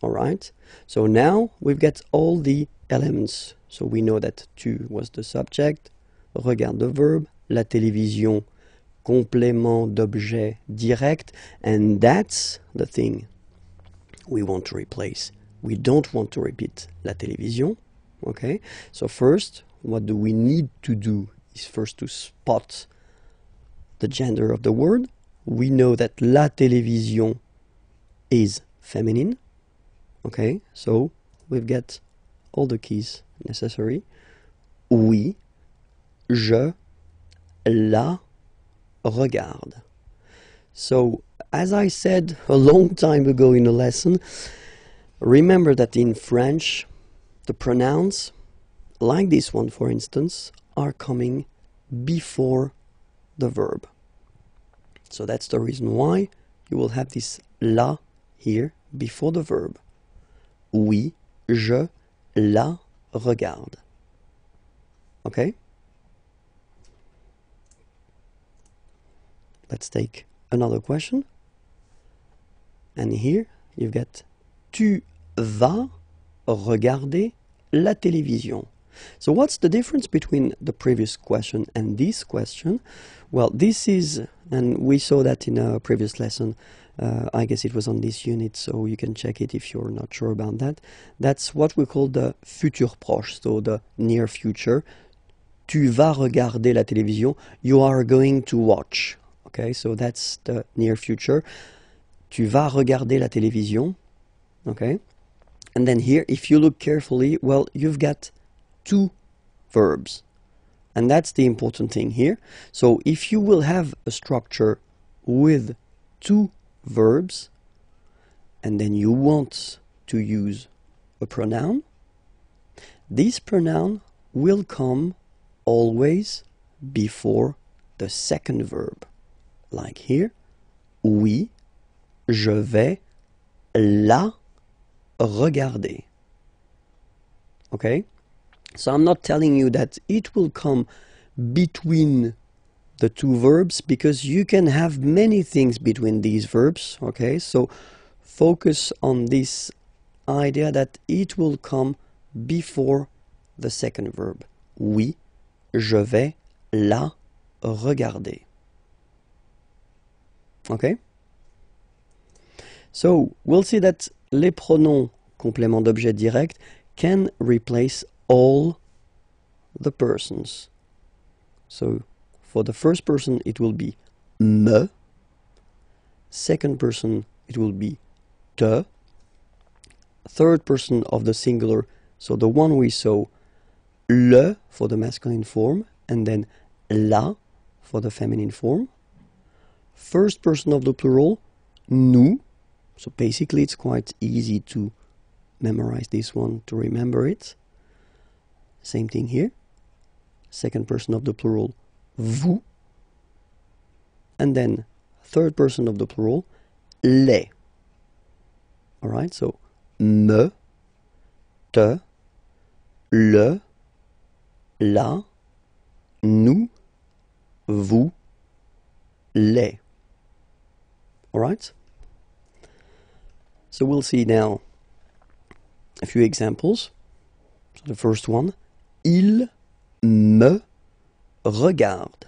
All right? So now we've got all the elements. So we know that tu was the subject, regarde the verb, la télévision, complément d'objet direct, and that's the thing we want to replace. We don't want to repeat la télévision, okay? So first, what do we need to do is first to spot the gender of the word. We know that la télévision is feminine. Okay, so we've got all the keys necessary. Oui, je la regarde. So, as I said a long time ago in a lesson, remember that in French, the pronouns, like this one for instance, are coming before the verb. So that's the reason why you will have this la here before the verb. Oui, je la regarde. Okay? Let's take another question. And here you've got tu vas regarder la télévision. So what's the difference between the previous question and this question? Well, this is, and we saw that in a previous lesson, I guess it was on this unit, so you can check it if you're not sure about that. That's what we call the futur proche, so the near future. Tu vas regarder la télévision, you are going to watch. Okay, so that's the near future. Tu vas regarder la télévision. Okay, and then here, if you look carefully, well, you've got two verbs. And that's the important thing here. So if you will have a structure with two verbs, and then you want to use a pronoun, this pronoun will come always before the second verb. Like here, oui, je vais la regarder. Okay? So I'm not telling you that it will come between the two verbs, because you can have many things between these verbs. Okay? So focus on this idea that it will come before the second verb. Oui, je vais la regarder. Okay? So we'll see that les pronoms complément d'objet direct can replace all the persons. So for the first person it will be me, second person it will be te, third person of the singular, so the one we saw, le for the masculine form, and then la for the feminine form. First person of the plural, nous. So basically it's quite easy to memorize this one, to remember it. Same thing here. Second person of the plural, vous. And then third person of the plural, les. Alright, so me, te, le, la, nous, vous, les. Alright? So we'll see now a few examples. So the first one, il me regarde.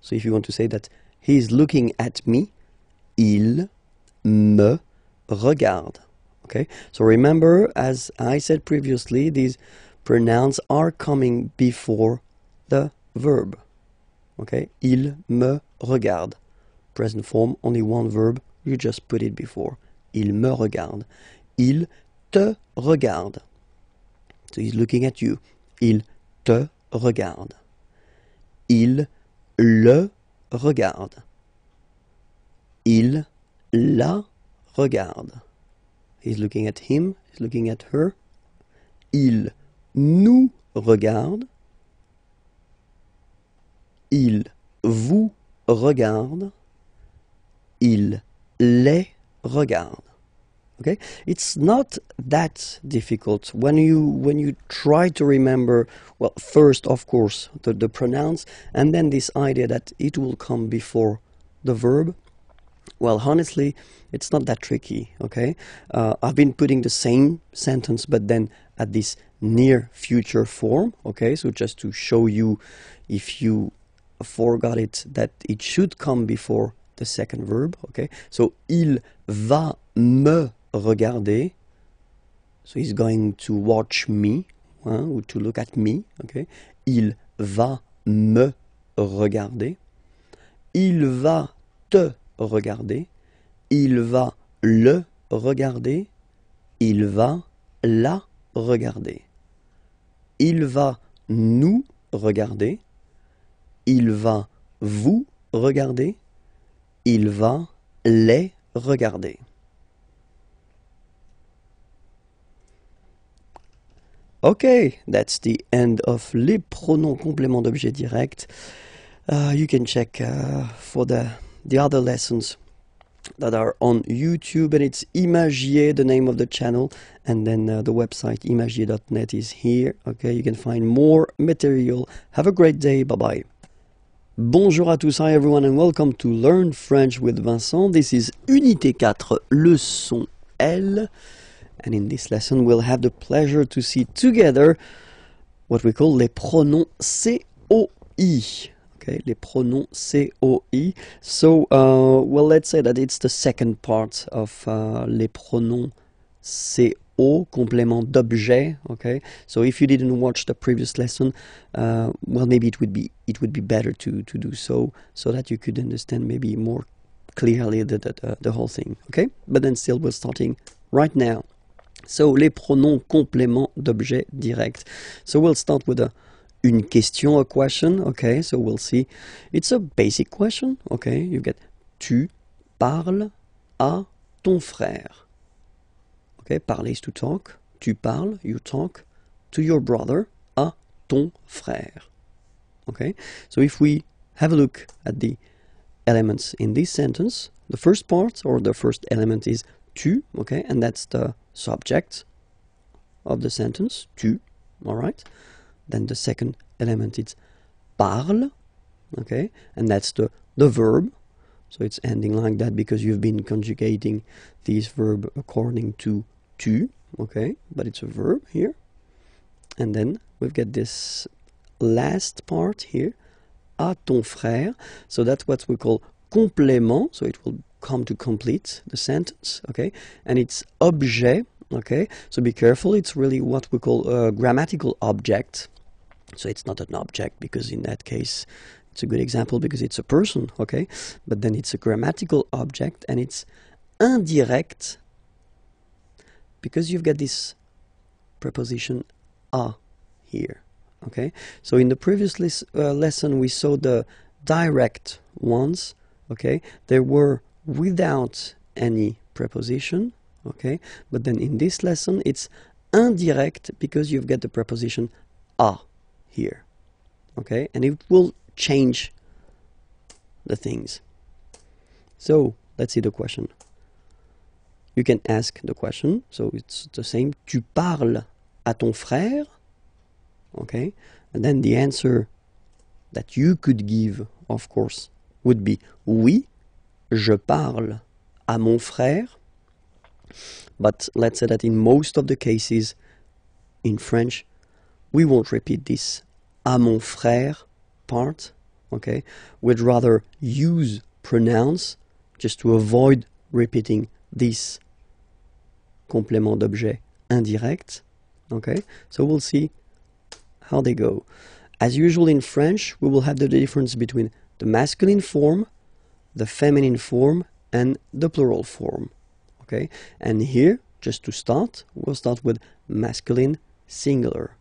So if you want to say that he is looking at me, il me regarde. Okay? So remember, as I said previously, these pronouns are coming before the verb. Okay? Il me regarde. Present form, only one verb, you just put it before. Il me regarde. Il te regarde. So he's looking at you. Il te regarde. Il le regarde. Il la regarde. He's looking at him, he's looking at her. Il nous regarde. Il vous regarde. Il les regarde. Okay, it's not that difficult when you try to remember. Well, first, of course, the pronouns, and then this idea that it will come before the verb. Well, honestly, it's not that tricky. Okay, I've been putting the same sentence, but then at this near future form. Okay, so just to show you, if you forgot it, that it should come before the second verb. Okay, so il va me regarder. So he's going to watch me, or to look at me. Okay, il va me regarder. il va te regarder, il va le regarder, il va la regarder. Il va nous regarder, il va vous regarder, il va les regarder. Okay, that's the end of les pronoms compléments d'objet direct. You can check for the other lessons that are on YouTube, and it's IMAGIERS, the name of the channel, and then the website imagiers.net is here. Okay, you can find more material. Have a great day. Bye bye. Bonjour à tous, hi everyone, and welcome to Learn French with Vincent. This is Unité 4, leçon L, and in this lesson we'll have the pleasure to see together what we call les pronoms COI. Okay, les pronoms COI. So, well, let's say that it's the second part of les pronoms CO, complément d'objet. Okay, so if you didn't watch the previous lesson, well, maybe it would be better to do so that you could understand maybe more clearly the whole thing. Okay, but then still we're starting right now. So, les pronoms complément d'objet direct. So we'll start with une question, a question. Okay, so we'll see. It's a basic question. Okay, you get tu parles à ton frère. Okay, parler is to talk. Tu parles, you talk to your brother, à ton frère. Okay, so if we have a look at the elements in this sentence, the first part or the first element is tu, okay, and that's the subject of the sentence, tu, all right. Then the second element is parle, okay, and that's the verb. So it's ending like that because you've been conjugating this verb according to tu, okay, but it's a verb here. And then we've got this last part here, à ton frère. So that's what we call complément, so it will come to complete the sentence, okay, and it's objet, okay, so be careful, it's really what we call a grammatical object. So it's not an object because in that case it's a good example because it's a person, okay, but then it's a grammatical object and it's indirect because you've got this preposition à here, okay. So in the previous lesson we saw the direct ones, okay, they were without any preposition, okay, but then in this lesson it's indirect because you've got the preposition à here, okay, and it will change the things. So let's see the question. You can ask the question, so it's the same, tu parles à ton frère, okay, and then the answer that you could give, of course, would be oui, je parle à mon frère. But let's say that in most of the cases in French we won't repeat this à mon frère part, okay, we'd rather use pronounce just to avoid repeating this complément d'objet indirect, okay. So we'll see how they go. As usual in French we will have the difference between the masculine form, the feminine form, and the plural form, okay. And here, just to start, we'll start with masculine singular,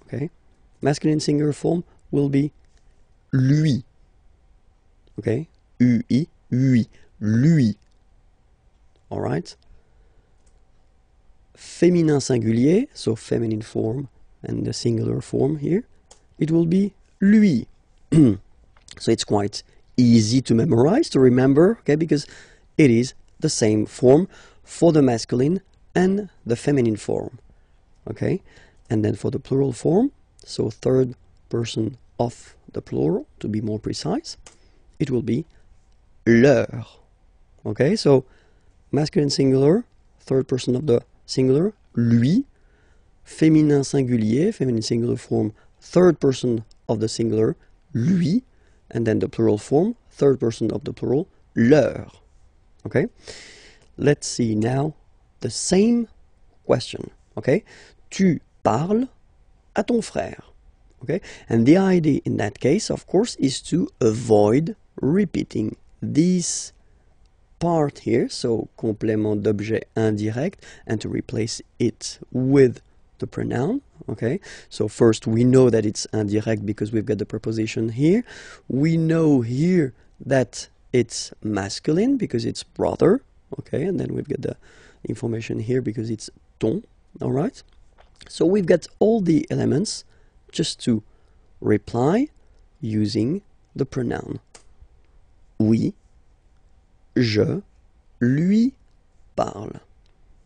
okay. Masculine singular form will be lui, okay, ui, lui, lui, all right. Féminin singulier, so feminine form and the singular form here, it will be lui. So it's quite easy to memorize, to remember, okay, because it is the same form for the masculine and the feminine form, okay. And then for the plural form, so third person of the plural, to be more precise, it will be leur, okay. So masculine singular, third person of the singular, lui. Féminin singulier, feminine singular form, third person of the singular, lui. And then the plural form, third person of the plural, leur, okay. Let's see now the same question, okay. Tu parles à ton frère, okay. And the idea in that case, of course, is to avoid repeating this part here, so complément d'objet indirect, and to replace it with the pronoun. Okay, so first we know that it's indirect because we've got the preposition here. We know here that it's masculine because it's brother. Okay, and then we've got the information here because it's ton. All right, so we've got all the elements just to reply using the pronoun. Oui, je lui parle.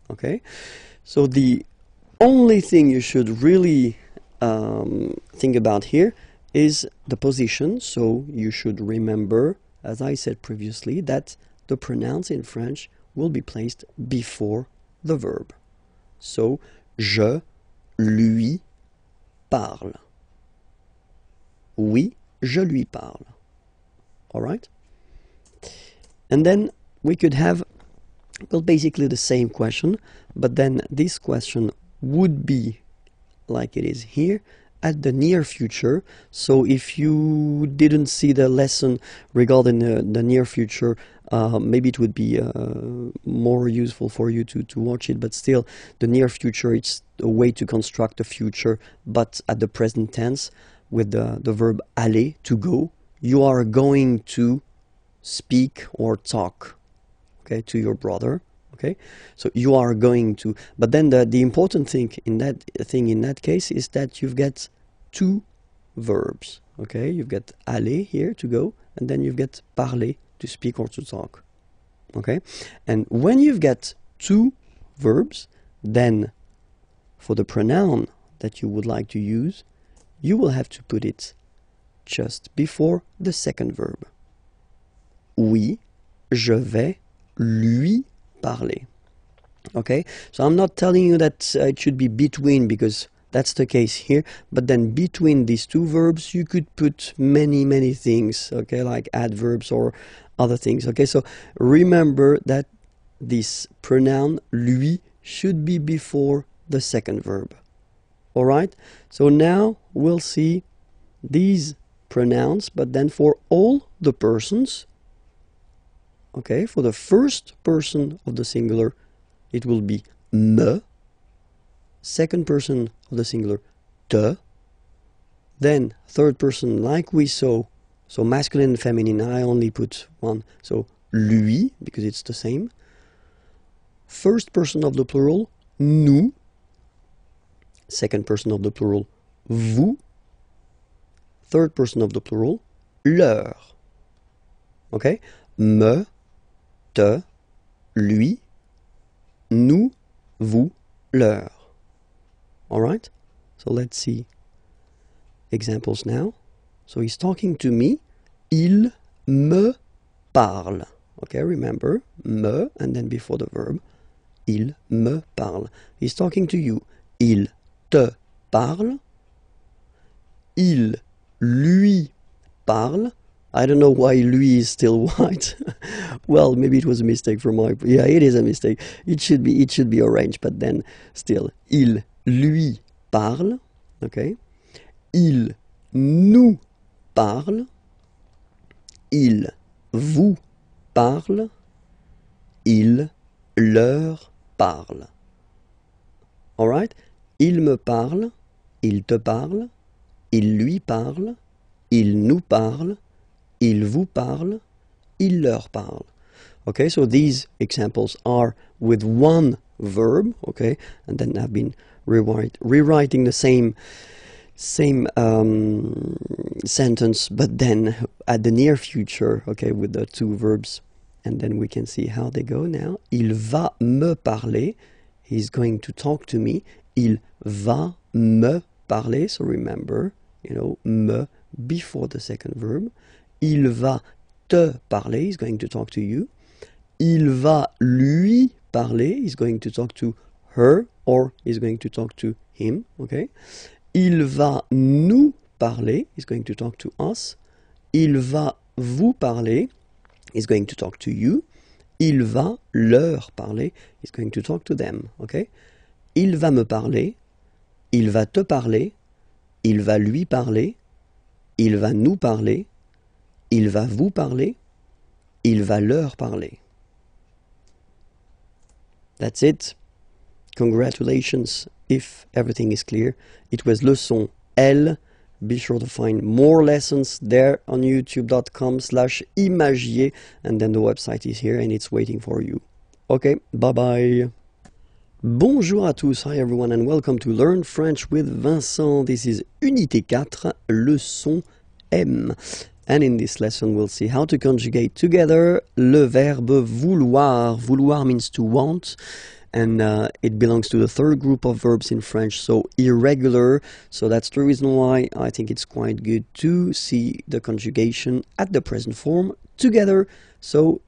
Okay, so the only thing you should really think about here is the position. So you should remember, as I said previously, that the pronouns in French will be placed before the verb. So, je lui parle. Oui, je lui parle. All right? And then we could have, well, basically the same question, but then this question would be like it is here at the near future. So if you didn't see the lesson regarding the near future, maybe it would be more useful for you to watch it, but still the near future, it's a way to construct the future, but at the present tense with the verb aller, to go. You are going to speak or talk, okay, to your brother. Okay, so you are going to, but then the important thing in that case is that you've got two verbs. Okay, you've got aller here, to go, and then you've got parler, to speak or to talk. Okay, and when you've got two verbs, then for the pronoun that you would like to use, you will have to put it just before the second verb. Oui, je vais lui parler. Okay, so I'm not telling you that it should be between, because that's the case here, but then between these two verbs you could put many things, okay, like adverbs or other things. Okay, so remember that this pronoun lui should be before the second verb. All right, so now we'll see these pronouns, but then for all the persons. Okay, for the first person of the singular, it will be me. Second person of the singular, te. Then third person, like we saw, so masculine and feminine, I only put one, so lui, because it's the same. First person of the plural, nous. Second person of the plural, vous. Third person of the plural, leur. Okay, me, te, lui, nous, vous, leur. All right, so let's see examples now. So he's talking to me. Il me parle. Okay, remember, me, and then before the verb, il me parle. He's talking to you. Il te parle. Il lui parle. I don't know why lui is still white. Well, maybe it was a mistake from my... Yeah, it is a mistake. It should be orange, but then still. Il lui parle. Okay. Il nous parle. Il vous parle. Il leur parle. All right? Il me parle. Il te parle. Il lui parle. Il nous parle. Il vous parle, il leur parle. Okay, so these examples are with one verb, okay, and then I've been rewriting the same sentence, but then at the near future, okay, with the two verbs, and then we can see how they go now. Il va me parler, he's going to talk to me. Il va me parler, so remember, you know, me before the second verb. Il va te parler, he's going to talk to you. Il va lui parler, he's going to talk to her, or he's going to talk to him, okay? Il va nous parler, he's going to talk to us. Il va vous parler, he's going to talk to you. Il va leur parler, he's going to talk to them, okay? Il va me parler, il va te parler, il va lui parler, il va nous parler, Il va vous parler. Il va leur parler. That's it. Congratulations if everything is clear. It was leçon L. Be sure to find more lessons there on youtube.com/imagier, and then the website is here and it's waiting for you. Okay, bye bye. Bonjour à tous, hi everyone, and welcome to Learn French with Vincent. This is Unité 4, leçon M. And in this lesson we'll see how to conjugate together le verbe vouloir. Vouloir means to want, and it belongs to the third group of verbs in French, so irregular. So that's the reason why I think it's quite good to see the conjugation at the present form together. So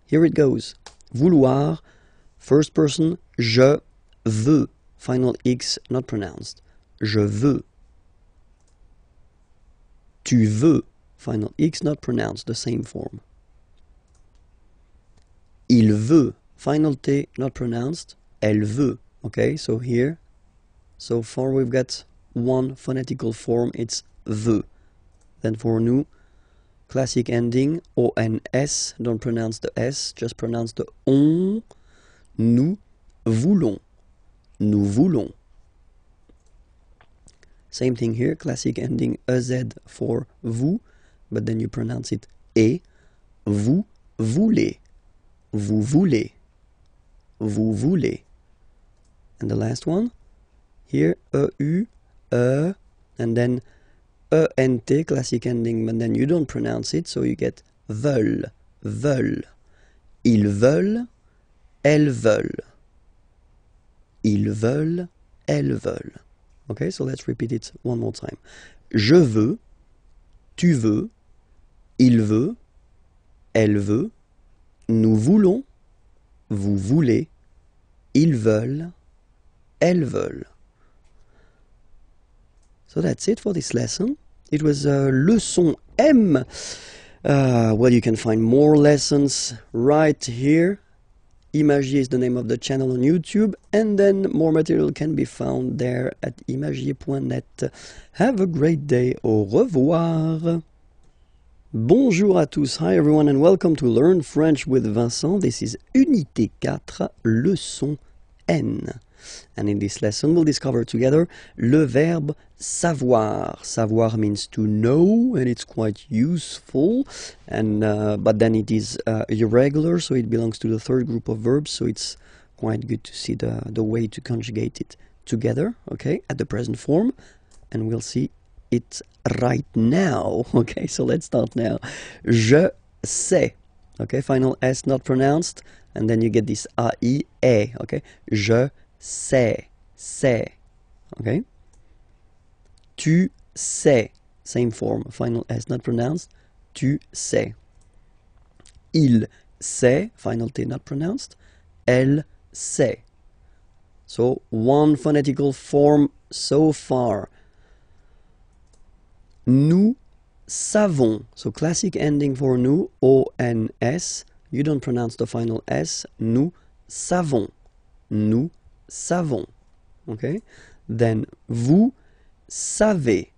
here it goes. Vouloir, first person, je veux. Final X not pronounced. Je veux. Tu veux. Final X not pronounced, the same form. Il veut. Final T not pronounced. Elle veut. Okay, so here, so far we've got one phonetical form, it's veut. Then for nous, classic ending, ONS, don't pronounce the S, just pronounce the on. Nous voulons. Nous voulons. Same thing here, classic ending EZ for vous, but then you pronounce it et. Vous voulez. Vous voulez. Vous voulez. And the last one, here, EU, and then ENT, classic ending, but then you don't pronounce it, so you get veulent, veulent. Ils veulent, elles veulent. Ils veulent, elles veulent. Okay, so let's repeat it one more time. Je veux, tu veux, il veut, elle veut, nous voulons, vous voulez, ils veulent, elles veulent. So that's it for this lesson. It was leçon M. Well, you can find more lessons right here. Imagier is the name of the channel on YouTube, and then more material can be found there at imagier.net. Have a great day. Au revoir. Bonjour à tous, hi everyone, and welcome to Learn French with Vincent. This is Unité 4, leçon N. And in this lesson we'll discover together le verbe savoir. Savoir means to know, and it's quite useful, and but then it is irregular, so it belongs to the third group of verbs, so it's quite good to see the way to conjugate it together, okay, at the present form, and we'll see it right now. Okay, so let's start now. Je sais. Okay, final S not pronounced, and then you get this A-I, E. Okay, je sais, sais. Okay. Tu sais. Same form, final S not pronounced. Tu sais. Il sait, final T not pronounced. Elle sait. So one phonetical form so far. Nous savons. So classic ending for nous, O-N-S. You don't pronounce the final S. Nous savons. Nous savons. Okay? Then vous savez.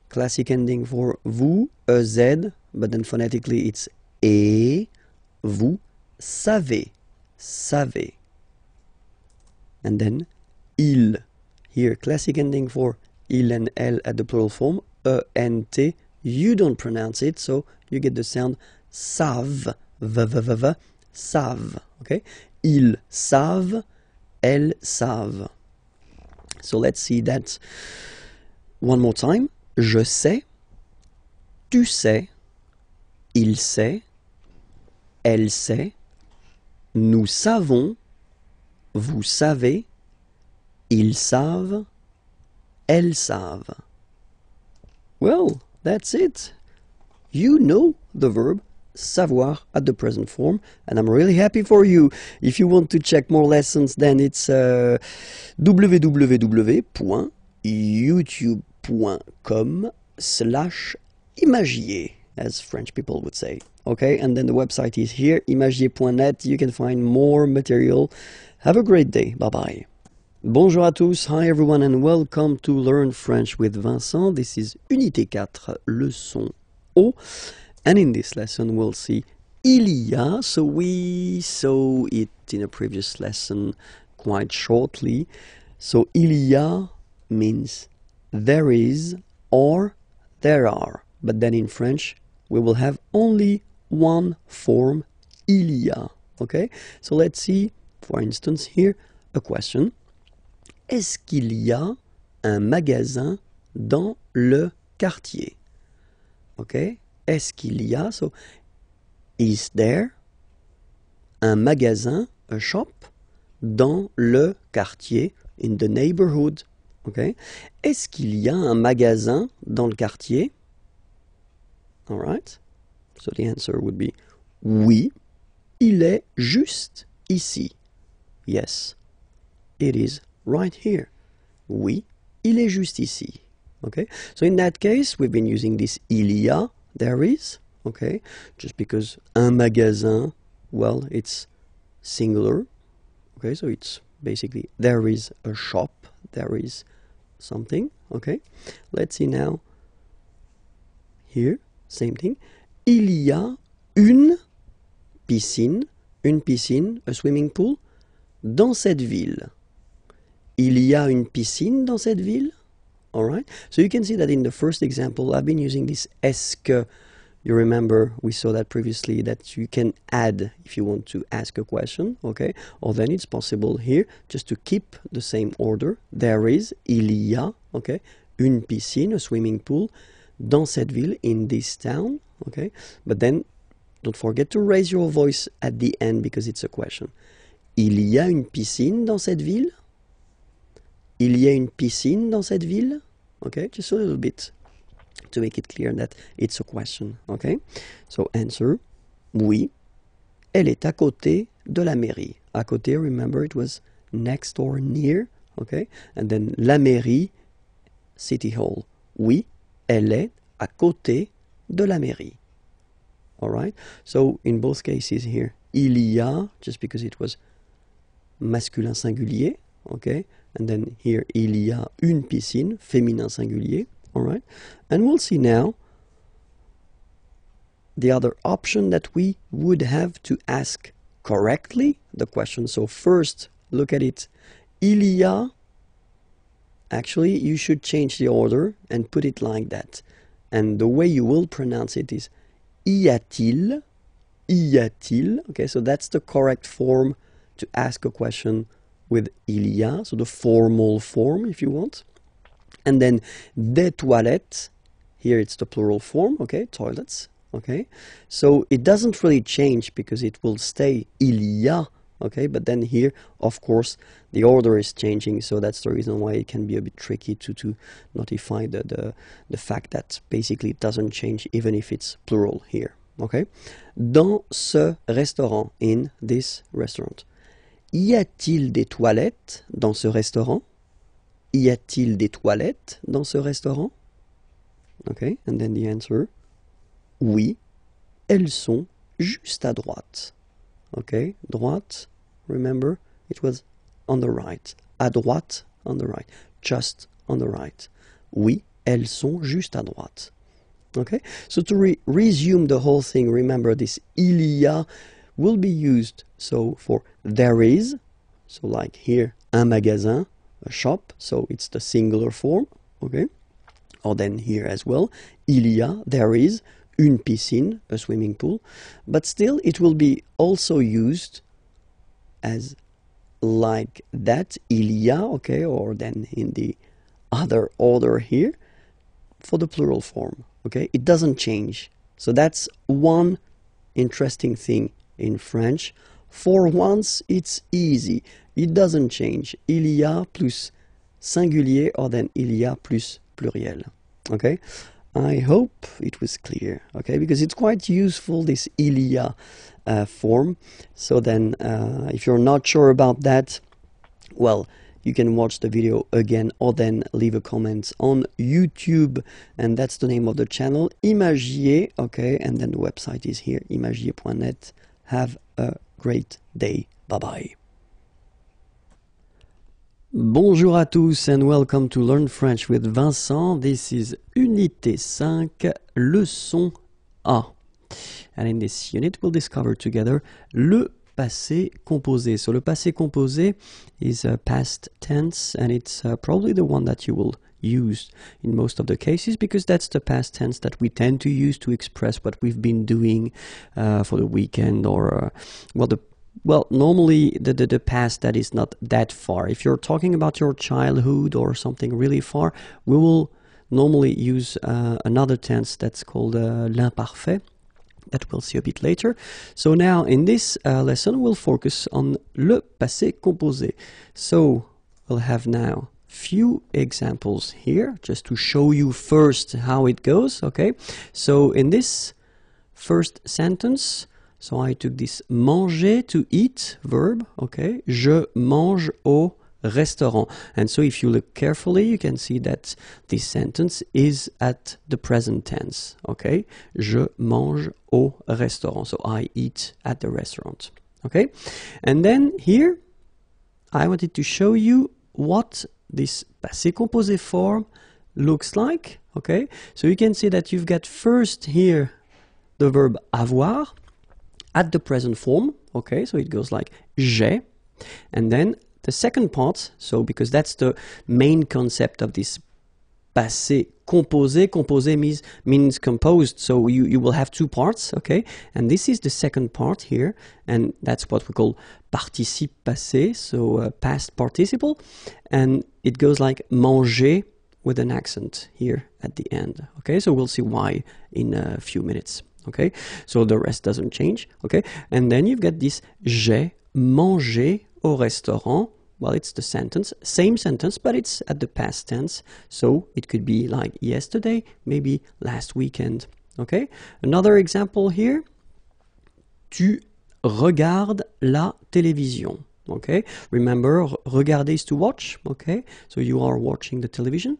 Classic ending for vous, EZ, but then phonetically it's et. Vous savez. Savez. And then il. Here, classic ending for il and elle at the plural form. E-N-T, you don't pronounce it, so you get the sound savent, v-v-v-v, savent, okay? Ils savent, elles savent. So let's see that one more time. Je sais, tu sais, il sait, elle sait, nous savons, vous savez, ils savent, elles savent. Well, that's it. You know the verb savoir at the present form, and I'm really happy for you. If you want to check more lessons, then it's www.youtube.com/imagier, as French people would say. Okay, and then the website is here, imagier.net. You can find more material. Have a great day. Bye-bye. Bonjour à tous, hi everyone, and welcome to Learn French with Vincent. This is Unité 4, leçon O. And in this lesson we'll see il y a, so we saw it in a previous lesson quite shortly. So il y a means there is or there are, but then in French we will have only one form, il y a. Okay, so let's see, for instance, here a question. Est-ce qu'il y a un magasin dans le quartier? Okay, est-ce qu'il y a, so is there un magasin, a shop, dans le quartier, in the neighborhood? Okay, est-ce qu'il y a un magasin dans le quartier? All right, so the answer would be oui, il est juste ici. Yes, it is right here. Oui, il est juste ici. Okay, so in that case we've been using this il y a, there is, okay, just because un magasin, well, it's singular. Okay, so it's basically there is a shop, there is something. Okay, let's see now here, same thing. Il y a une piscine, a swimming pool, dans cette ville. Il y a une piscine dans cette ville. All right, so you can see that in the first example I've been using this est-ce que. You remember we saw that previously, that you can add if you want to ask a question, okay? Or then it's possible here just to keep the same order. There is, il y a, okay? Une piscine, a swimming pool, dans cette ville, in this town, okay? But then don't forget to raise your voice at the end because it's a question. Il y a une piscine dans cette ville? Il y a une piscine dans cette ville? Okay, just a little bit to make it clear that it's a question, okay? So answer, oui, elle est à côté de la mairie. À côté, remember it was next or near, okay? And then la mairie, city hall. Oui, elle est à côté de la mairie. All right? So in both cases here, il y a, just because it was masculin singulier, okay? And then here, il y a une piscine, féminin singulier. All right, and we'll see now the other option that we would have to ask correctly the question. So first, look at it. Il y a, actually, you should change the order and put it like that. And the way you will pronounce it is y a-t-il, y a-t-il. Okay, so that's the correct form to ask a question with il y a, so the formal form if you want. And then des toilettes, here it's the plural form, okay, toilets, okay. So it doesn't really change because it will stay il y a, okay, but then here, of course, the order is changing, so that's the reason why it can be a bit tricky to notify the fact that basically it doesn't change even if it's plural here, okay. Dans ce restaurant, in this restaurant. Y a-t-il des toilettes dans ce restaurant? Y a-t-il des toilettes dans ce restaurant? Okay, and then the answer, oui, elles sont juste à droite. Okay, droite, remember, it was on the right. À droite, on the right. Just on the right. Oui, elles sont juste à droite. Okay, so to resume the whole thing, remember this il y a will be used so for there is, so like here, un magasin, a shop, so it's the singular form, okay? Or then here as well, il y a, there is, une piscine, a swimming pool, but still it will be also used as like that, il y a, okay, or then in the other order here, for the plural form, okay? It doesn't change. So that's one interesting thing in French. For once, it's easy. It doesn't change. Il y a plus singulier or then il y a plus pluriel. Okay? I hope it was clear. Okay? Because it's quite useful, this il y a form. So then, if you're not sure about that, well, you can watch the video again or then leave a comment on YouTube, and that's the name of the channel, IMAGIERS, okay, and then the website is here, imagiers.net. Have a great day. Bye-bye. Bonjour à tous and welcome to Learn French with Vincent. This is Unité 5, leçon A. And in this unit, we'll discover together le passé composé. So le passé composé is a past tense, and it's probably the one that you will use in most of the cases, because that's the past tense that we tend to use to express what we've been doing for the weekend, or normally the past that is not that far. If you're talking about your childhood or something really far, we will normally use another tense that's called l'imparfait, that we'll see a bit later. So now in this lesson we'll focus on le passé composé. So we'll have now few examples here just to show you first how it goes. Okay, so in this first sentence, so I took this manger, to eat verb. Okay, je mange au restaurant. And so if you look carefully, you can see that this sentence is at the present tense. Okay, je mange au restaurant. So I eat at the restaurant. Okay, and then here I wanted to show you what this passé composé form looks like. Okay, so you can see that you've got first here the verb avoir at the present form. Okay, so it goes like j'ai, and then the second part, so because that's the main concept of this passé composé. Composé means composed, so you will have two parts, okay? And this is the second part here, and that's what we call participe passé, so past participle, and it goes like manger with an accent here at the end, okay? So we'll see why in a few minutes, okay? So the rest doesn't change, okay? And then you've got this j'ai mangé au restaurant. Well, it's the sentence, same sentence, but it's at the past tense. So it could be like yesterday, maybe last weekend. Okay. Another example here. Tu regardes la télévision. Okay. Remember, regarder is to watch. Okay. So you are watching the television.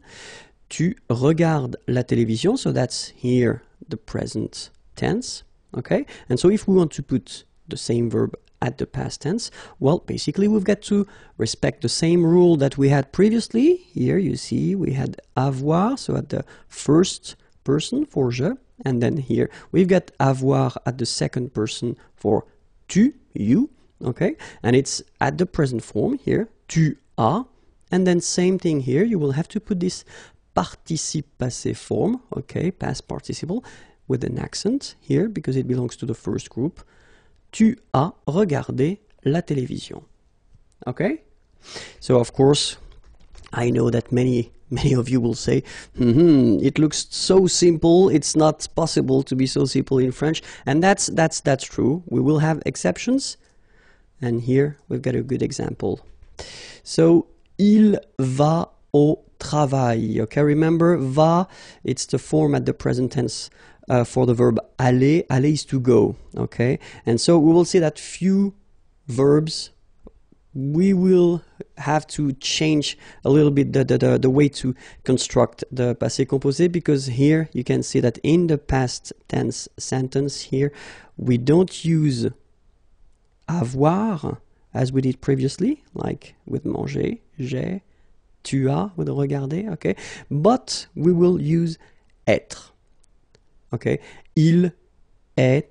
Tu regardes la télévision. So that's here the present tense. Okay. And so if we want to put the same verb at the past tense, well, basically we've got to respect the same rule that we had previously. Here you see we had avoir, so at the first person for je, and then here we've got avoir at the second person for tu, you, okay, and it's at the present form here, tu as, and then same thing here, you will have to put this participe passé form, okay, past participle, with an accent here because it belongs to the first group. Tu as regardé la télévision. Okay? So of course, I know that many of you will say, it looks so simple, it's not possible to be so simple in French. And that's true. We will have exceptions. And here we've got a good example. So, il va au travail. Okay, remember, va, it's the form at the present tense. For the verb aller, aller is to go, okay? And so we will see that few verbs, we will have to change a little bit the way to construct the passé composé, because here you can see that in the past tense sentence here, we don't use avoir as we did previously, like with manger, j'ai, tu as, with regarder, okay? But we will use être. Okay, il est,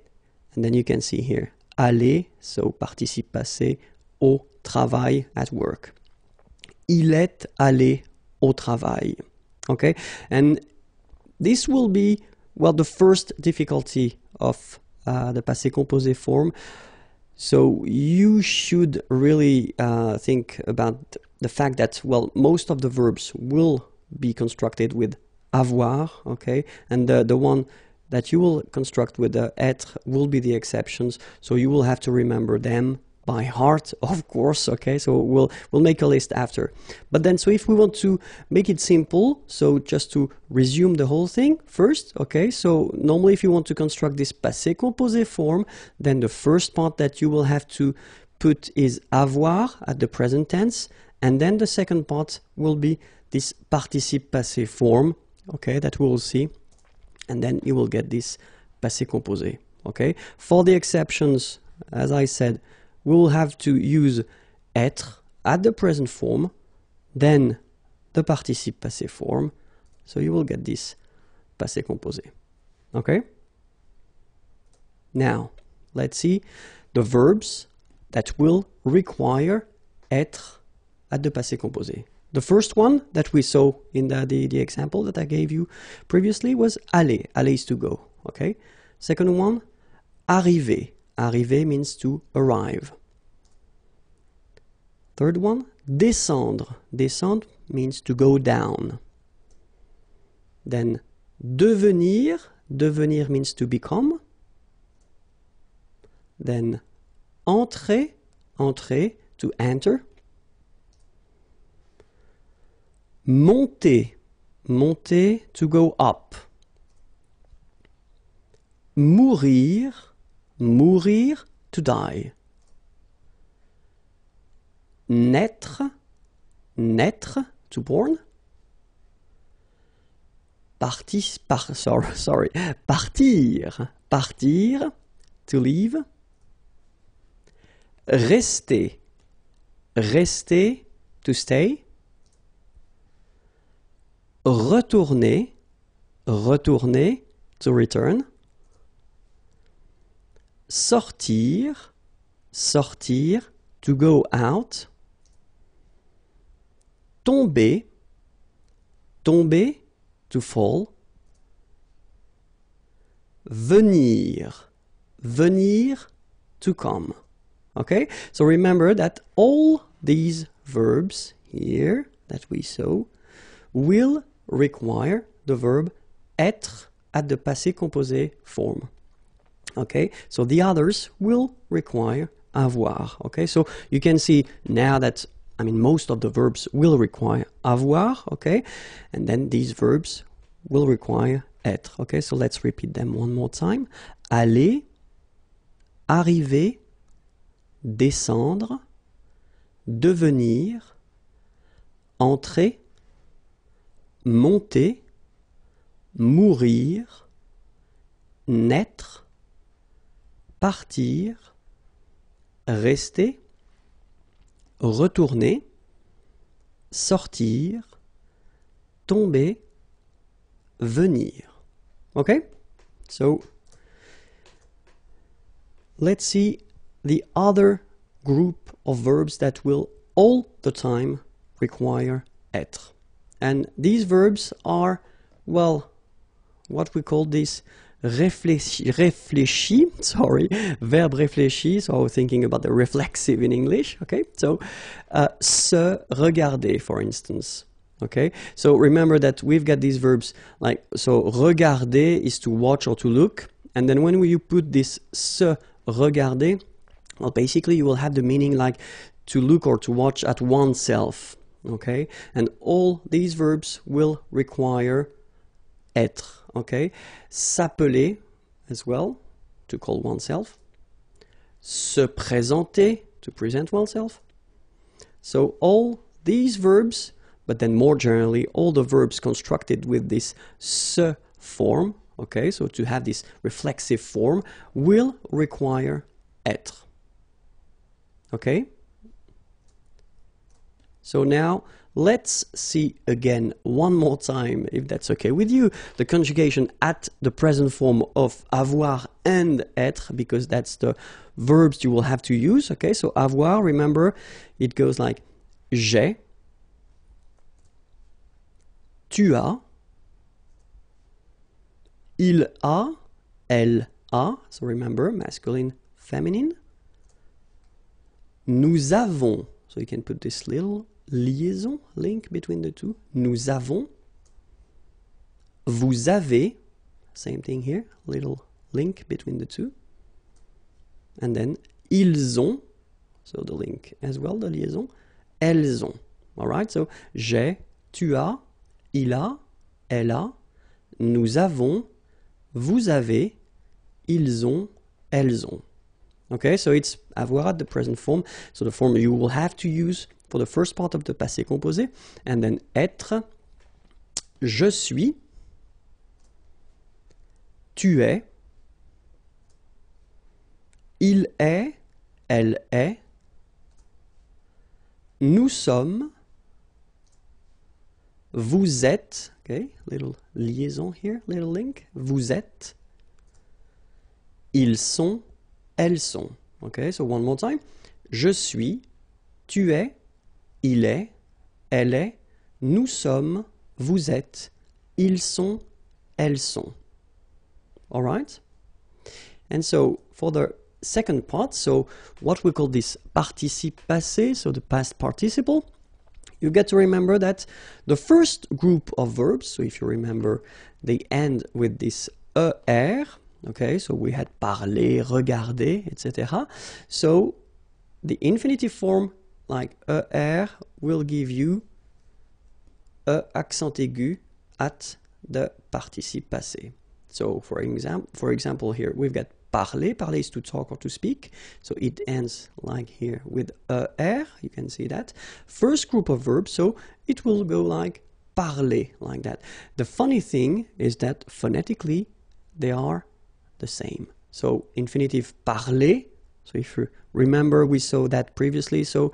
and then you can see here, aller, so participe passé, au travail, at work. Il est allé au travail. Okay, and this will be, well, the first difficulty of the passé composé form. So you should really think about the fact that, well, most of the verbs will be constructed with avoir, okay, and the one that you will construct with the être will be the exceptions, so you will have to remember them by heart, of course, okay, so we'll make a list after. But then, so if we want to make it simple, so just to resume the whole thing first, okay, so normally if you want to construct this passé composé form, then the first part that you will have to put is avoir at the present tense, and then the second part will be this participe passé form, okay, that we will see. And then you will get this passé composé, okay? For the exceptions, as I said, we will have to use être at the present form, then the participe passé form, so you will get this passé composé, okay? Now, let's see the verbs that will require être at the passé composé. The first one that we saw in the example that I gave you previously was aller. Aller is to go, okay? Second one, arriver. Arriver means to arrive. Third one, descendre. Descendre means to go down. Then devenir. Devenir means to become. Then entrer. Entrer, to enter. Monter. Monter, to go up. Mourir. Mourir, to die. Naître. Naître, to born. Partir. Partir, to leave. Rester. Rester, to stay. Retourner. Retourner, to return. Sortir. Sortir, to go out. Tomber. Tomber, to fall. Venir. Venir, to come. Okay, so remember that all these verbs here that we saw will require the verb être at the passé composé form. Okay, so the others will require avoir. Okay, so you can see now that, I mean, most of the verbs will require avoir. Okay, and then these verbs will require être. Okay, so let's repeat them one more time. Aller, arriver, descendre, devenir, entrer, monter, mourir, naître, partir, rester, retourner, sortir, tomber, venir. Okay? So, let's see the other group of verbs that will all the time require être. And these verbs are, well, what we call this réfléchi, sorry, verbe réfléchi, so I was thinking about the reflexive in English, okay? So, se regarder, for instance, okay? So remember that we've got these verbs, like, so regarder is to watch or to look, and then when you put this se regarder, well, basically you will have the meaning like to look or to watch at oneself, okay? And all these verbs will require être, okay? S'appeler as well, to call oneself. Se présenter, to present oneself. So all these verbs, but then more generally, all the verbs constructed with this se form, okay, so to have this reflexive form, will require être. Okay? So now, let's see again one more time, if that's okay with you, the conjugation at the present form of avoir and être, because that's the verbs you will have to use, okay? So avoir, remember, it goes like j'ai, tu as, il a, elle a, so remember, masculine, feminine. Nous avons, so you can put this little liaison, link between the two. Nous avons. Vous avez, same thing here, little link between the two. And then ils ont, so the link as well, the liaison. Elles ont. Alright, so j'ai, tu as, il a, elle a, nous avons, vous avez, ils ont, elles ont. Okay, so it's avoir at the present form, so the form you will have to use for the first part of the passé composé, and then être, je suis, tu es, il est, elle est, nous sommes, vous êtes, okay, little liaison here, little link, vous êtes, ils sont, elles sont. Okay, so one more time. Je suis, tu es, il est, elle est, nous sommes, vous êtes, ils sont, elles sont. All right? And so for the second part, so what we call this participe passé, so the past participle, you get to remember that the first group of verbs, so if you remember, they end with this er, okay, so we had parler, regarder, etc. So the infinitive form like er will give you accent aigu at the participe passé. So for example here we've got parler. Parler is to talk or to speak. So it ends like here with er. You can see that. First group of verbs, so it will go like parler, like that. The funny thing is that phonetically they are the same. So infinitive parler. So if you remember, we saw that previously. So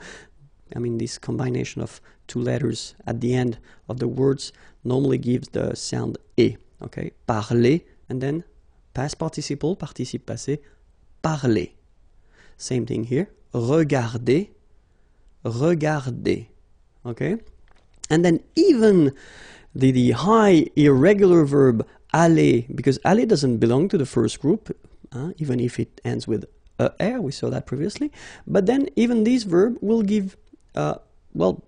I mean, this combination of two letters at the end of the words normally gives the sound e. Okay, parler, and then past participle, participe passé, parler. Same thing here. Regarder, regarder. Okay, and then even the high irregular verb aller, because aller doesn't belong to the first group, even if it ends with er, we saw that previously. But then even this verb will give, well,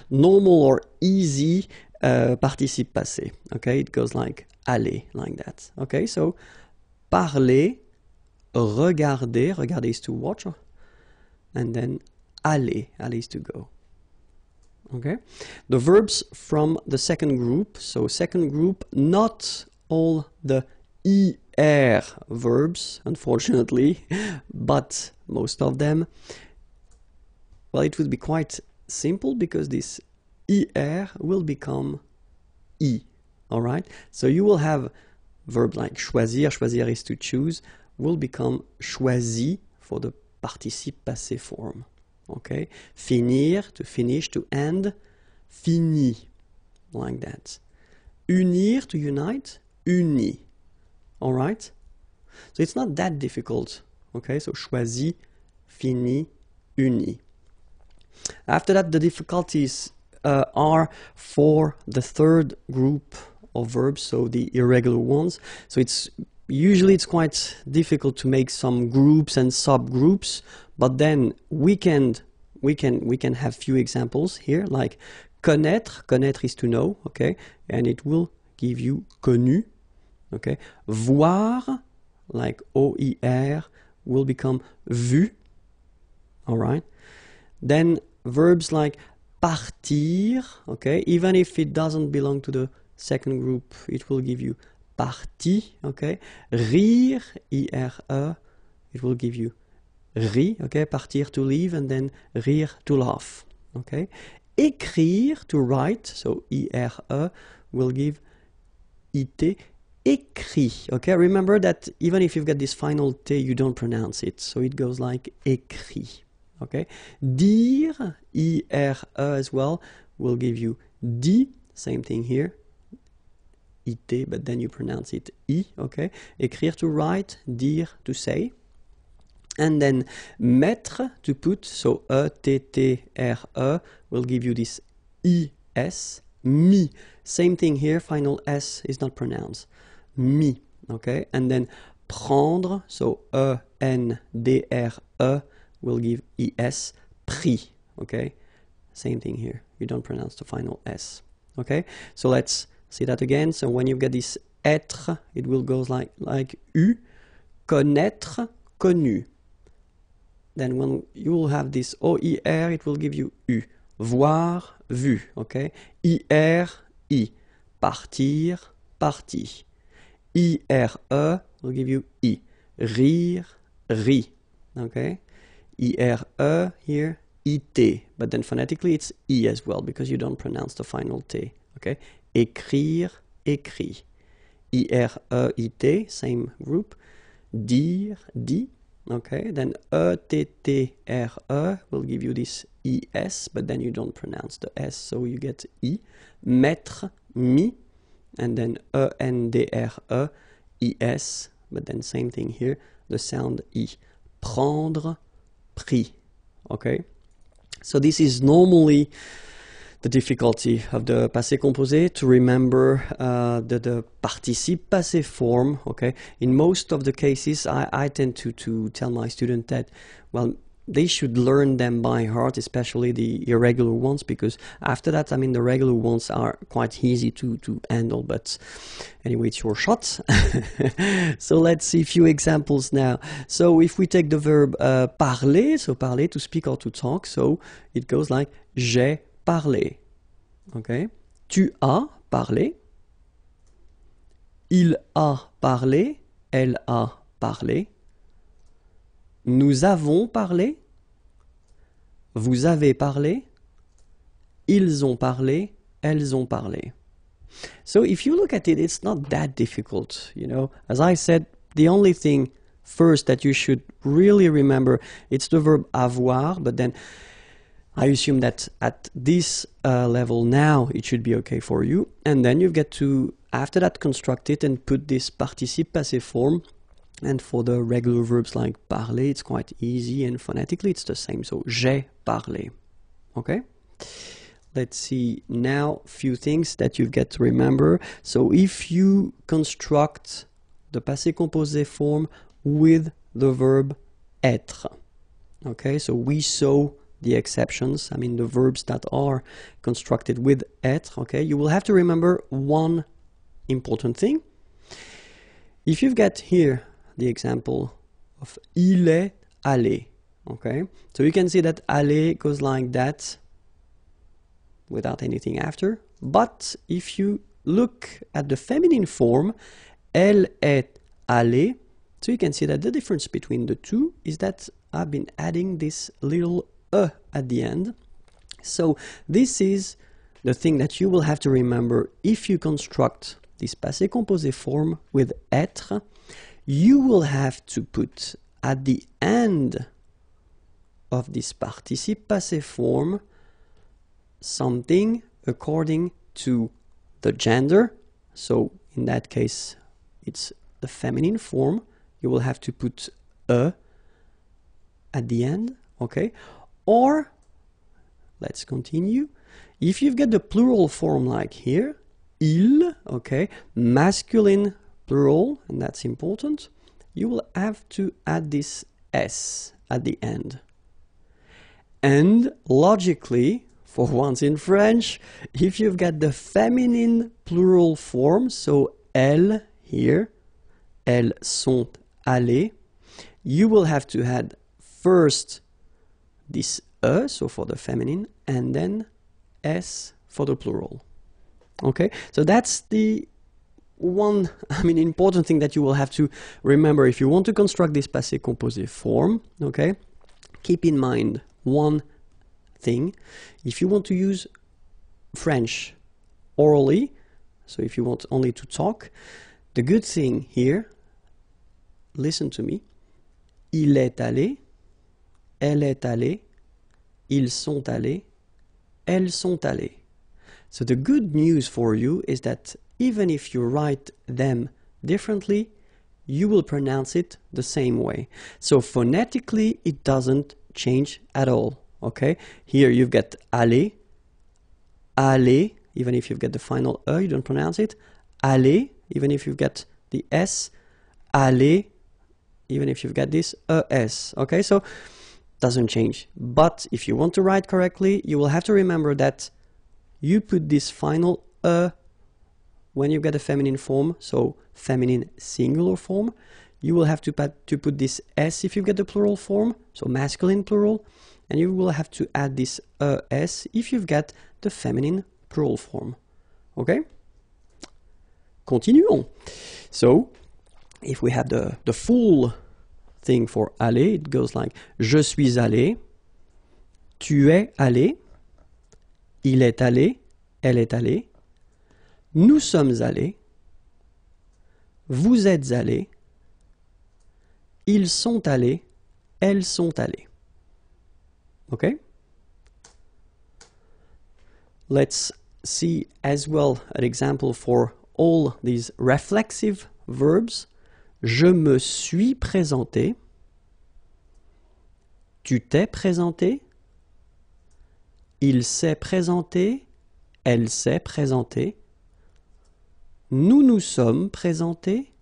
normal or easy participe passé. Okay, it goes like aller, like that. Okay, so parler, regarder, regarder is to watch, and then aller, aller is to go. Okay, the verbs from the second group, so second group, not all the er verbs, unfortunately, but most of them. Well, it would be quite simple because this er will become I. All right, so you will have verb like choisir, choisir is to choose, will become choisi for the participe passé form. Okay, finir, to finish, to end, fini, like that. Unir, to unite, uni. All right, so it's not that difficult. Okay, so choisi, fini, uni. After that, the difficulties are for the third group of verbs, so the irregular ones. So it's usually quite difficult to make some groups and subgroups, but then we can have few examples here, like connaître. Connaître is to know, okay, and it will give you connu. Okay, voir, like oeil, will become vu. All right, then verbs like partir, okay, even if it doesn't belong to the second group, it will give you parti, okay. Rire, ire, it will give you ri, okay. Partir, to leave, and then rire, to laugh, okay. Écrire, to write, so ire, will give it, écrit, okay. Remember that even if you've got this final t, you don't pronounce it, so it goes like écrit. Okay, dire, ire as well, will give you dit, same thing here, it, but then you pronounce it I, okay. Écrire, to write, dire, to say. And then mettre, to put, so e-t-t-r-e, will give you this is, mi, same thing here, final s is not pronounced, mi, okay. And then prendre, so e-n-d-r-e, will give es, prix, okay. Same thing here, you don't pronounce the final s, okay. So let's see that again. So when you get this être, it will go like u, connaître, connu. Then when you will have this oir, it will give you u, voir, vu, okay. Ir, I, partir, parti. IRE will give you I, rire, ri, okay. IRE here, IT, but then phonetically it's I as well because you don't pronounce the final T, okay. Écrire, écrit. IRE, IT, same group. Dire, dit, okay. Then ETTRE will give you this ES, but then you don't pronounce the S, so you get I. Mettre, mi, and then ENDRE, ES, but then same thing here, the sound I. Prendre, prix. Okay? So this is normally the difficulty of the passé composé, to remember the participe passé form. Okay, in most of the cases, I tend to tell my students that, well, they should learn them by heart, especially the irregular ones, because after that, I mean, the regular ones are quite easy to handle. But anyway, it's your shot. So let's see a few examples now. So if we take the verb parler, so parler, to speak or to talk, so it goes like j'ai parlé. Okay. Tu as parlé. Il a parlé. Elle a parlé. Nous avons parlé. Vous avez parlé. Ils ont parlé. Elles ont parlé. So if you look at it, it's not that difficult, you know. As I said, the only thing first that you should really remember, it's the verb avoir, but then I assume that at this level now, it should be okay for you. And then you get to, after that, construct it and put this participe passé form. And for the regular verbs like parler, it's quite easy, and phonetically it's the same. So j'ai parlé. Okay? Let's see now a few things that you get to remember. So if you construct the passé composé form with the verb être. Okay, so we saw the exceptions, I mean the verbs that are constructed with être. Okay, you will have to remember one important thing. If you've got here the example of il est allé, okay, so you can see that aller goes like that without anything after. But if you look at the feminine form, elle est allée, so you can see that the difference between the two is that I've been adding this little at the end. So this is the thing that you will have to remember if you construct this passé composé form with être. You will have to put at the end of this participe passé form something according to the gender. So in that case, it's the feminine form. You will have to put a at the end, okay? Or, let's continue. If you've got the plural form like here, il, okay, masculine plural, and that's important, you will have to add this s at the end. And logically, for once in French, if you've got the feminine plural form, so elles here, elles sont allées, you will have to add first this e, so for the feminine, and then s for the plural. Okay, so that's the one, I mean, important thing that you will have to remember if you want to construct this passé composé form. Okay, keep in mind one thing. If you want to use French orally, so if you want only to talk, the good thing here, listen to me, il est allé, elle est allée, ils sont allés, elles sont allées. So the good news for you is that even if you write them differently, you will pronounce it the same way. So phonetically, it doesn't change at all. Okay, here you've got aller, aller, even if you've got the final e, you don't pronounce it. Aller, even if you've got the s. Aller, even if you've got this es. Okay, so doesn't change. But if you want to write correctly, you will have to remember that you put this final when you've got a feminine form, so feminine singular form. You will have to put this s if you get the plural form, so masculine plural. And you will have to add this s if you've got the feminine plural form. Okay? Continuons. So, if we have the full thing for aller, it goes like je suis allé, tu es allé, il est allé, elle est allée, nous sommes allés, vous êtes allés, ils sont allés, elles sont allées. Okay? Let's see as well an example for all these reflexive verbs. Je me suis présenté. Tu t'es présenté. Il s'est présenté. Elle s'est présentée. Nous nous sommes présentés.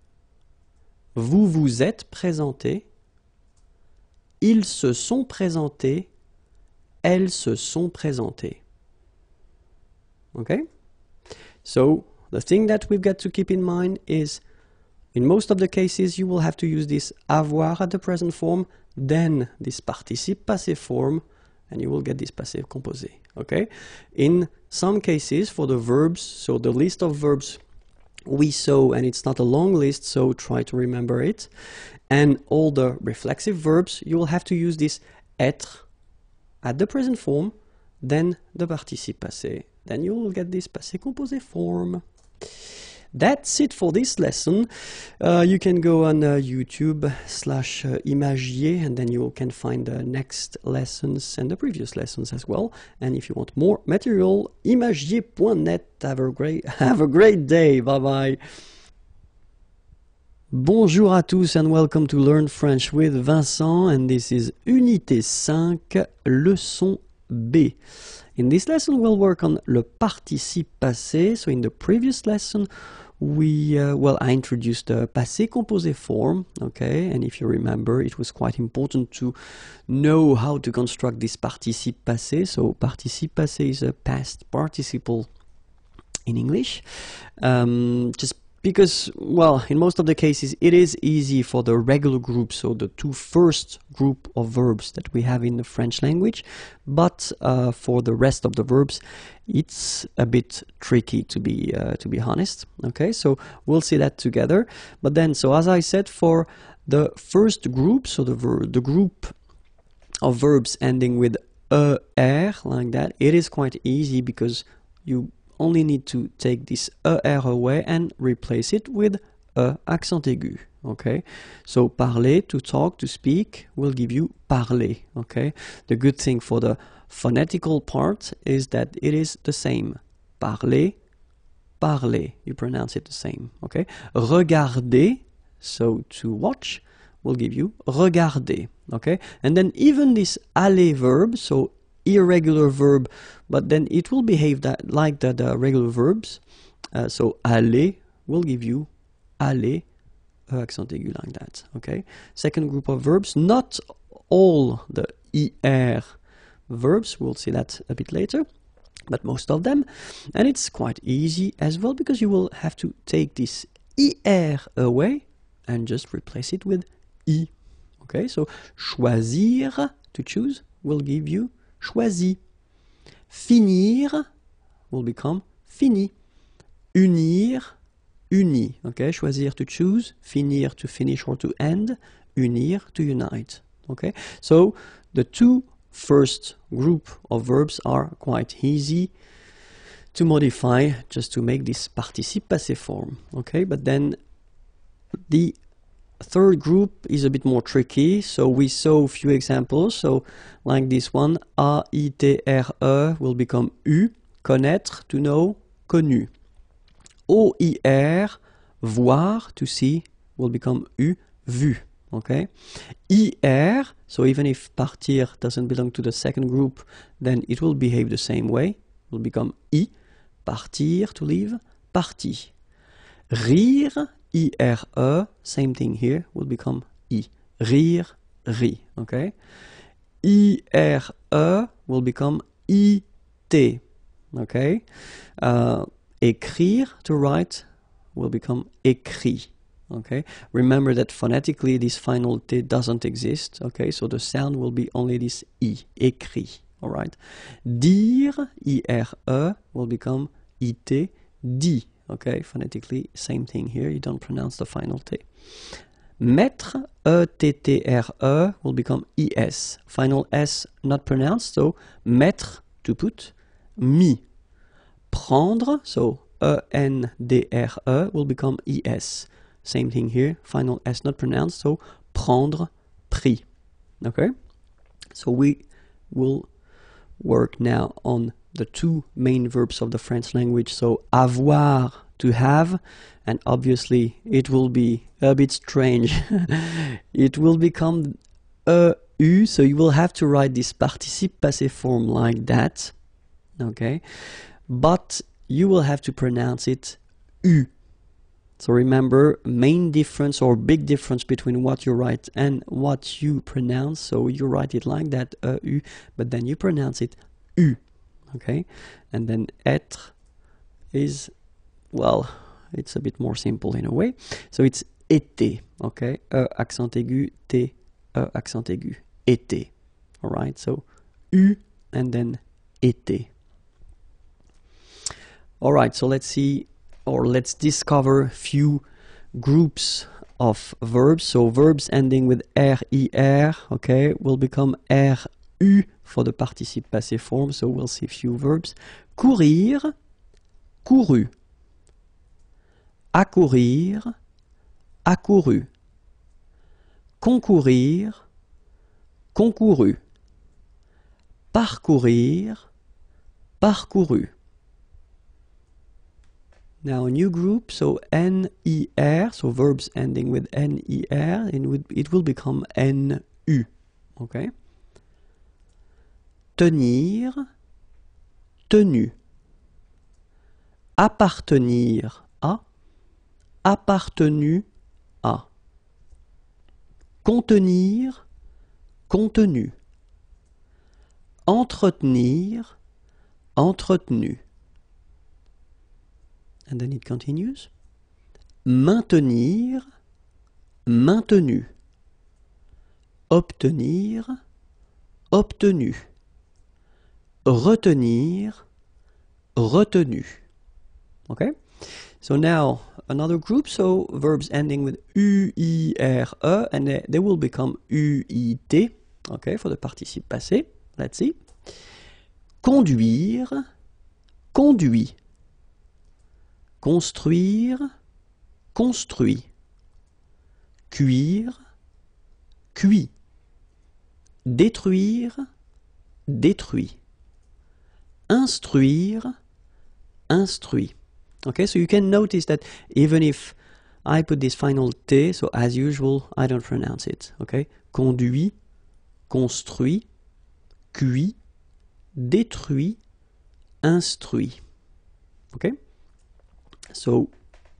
Vous vous êtes présentés. Ils se sont présentés. Elles se sont présentées. Okay? So, the thing that we've got to keep in mind is, in most of the cases, you will have to use this avoir at the present form, then this participe passé form, and you will get this passé composé. Okay? In some cases, for the verbs, so the list of verbs we saw, and it's not a long list, so try to remember it. And all the reflexive verbs, you will have to use this être at the present form, then the participe passé. Then you will get this passé composé form. That's it for this lesson. You can go on YouTube/IMAGIERS, and then you can find the next lessons and the previous lessons as well. And if you want more material, imagiers.net. Have a great day. Bye bye. Bonjour à tous and welcome to Learn French with Vincent, and this is Unité 5, leçon B. In this lesson, we'll work on le participe passé. So in the previous lesson, I introduced the passé composé form, okay? And if you remember, it was quite important to know how to construct this participe passé. So participe passé is a past participle in English. Just because, well, in most of the cases, it is easy for the regular group, so the two first group of verbs that we have in the French language, but for the rest of the verbs, it's a bit tricky, to be honest. Okay, so we'll see that together. But then, so as I said, for the first group, so the group of verbs ending with er, like that, it is quite easy because you only need to take this er away and replace it with accent aigu. Okay, so parler, to talk, to speak, will give you parler. Okay, the good thing for the phonetical part is that it is the same. Parler, parler, you pronounce it the same. Okay, regarder, so to watch, will give you regarder. Okay, and then even this aller verb, so irregular verb, but then it will behave like the regular verbs. So aller will give you aller, accent aigu like that. Okay. Second group of verbs, not all the er verbs. We'll see that a bit later, but most of them, and it's quite easy as well because you will have to take this er away and just replace it with I. Okay. So choisir, to choose, will give you choisi. Finir will become fini. Unir, uni. Okay, choisir, to choose, finir, to finish or to end, unir, to unite. Okay, so the two first group of verbs are quite easy to modify just to make this participe passé form. Okay, but then the third group is a bit more tricky, so we saw a few examples. So like this one, A-I-T-R-E will become U, connaître, to know, connu. O-I-R, voir, to see, will become U, vu. Okay, I-R, so even if partir doesn't belong to the second group, then it will behave the same way, it will become I, partir, to leave, parti. Rire, I-R-E, same thing here, will become I. Rire, ri. Okay? I-R-E will become I-T. Okay? Écrire, to write, will become écrit. Okay? Remember that phonetically this final T doesn't exist. Okay? So the sound will be only this I. Écrit. Alright? Dire, I-R-E, will become I-T. Dit. Okay, phonetically, same thing here. You don't pronounce the final T. Mettre, E-T-T-R-E, will become I-S. Final S not pronounced, so mettre, to put, mis. Prendre, so E-N-D-R-E, will become I-S. Same thing here. Final S not pronounced, so prendre, prix. Okay? So we will work now on the two main verbs of the French language. So avoir, to have, and obviously it will be a bit strange. It will become eu, so you will have to write this participe passé form like that, okay? But you will have to pronounce it u. So remember, main difference or big difference between what you write and what you pronounce. So you write it like that, u, but then you pronounce it u, okay? And then être is, well, it's a bit more simple in a way. So it's été, okay? Accent aigu, t, accent aigu, été. All right, so u and then été. All right, so let's see, or let's discover few groups of verbs. So verbs ending with RIR, okay, will become RU for the participe passé form. So we'll see few verbs. Courir, couru. Accourir, accouru. Concourir, concouru. Parcourir, parcouru. Now a new group, so NER, so verbs ending with NER, and it will become NU, okay? Tenir, tenu. Appartenir à, appartenu à. Contenir, contenu. Entretenir, entretenu. And then it continues. Maintenir, maintenu. Obtenir, obtenu. Retenir, retenu. Okay? So now another group, so verbs ending with UIRE, and they will become UIT, okay, for the participe passé. Let's see. Conduire, conduit. Construire, construit. Cuire, cuit. Détruire, détruit. Instruire, instruit. Okay, so you can notice that even if I put this final T, so as usual, I don't pronounce it. Okay, conduit, construit, cuit, détruit, instruit. Okay, so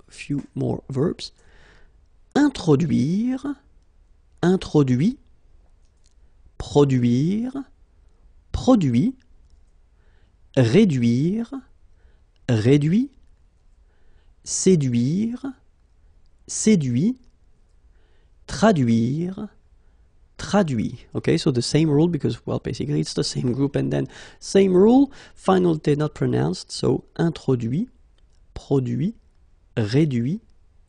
a few more verbs. Introduire, introduit. Produire, produit. Réduire, réduit. Séduire, séduit. Traduire, traduit. Okay, so the same rule, because, well, basically it's the same group, and then same rule, final T not pronounced, so introduit, produit, réduit,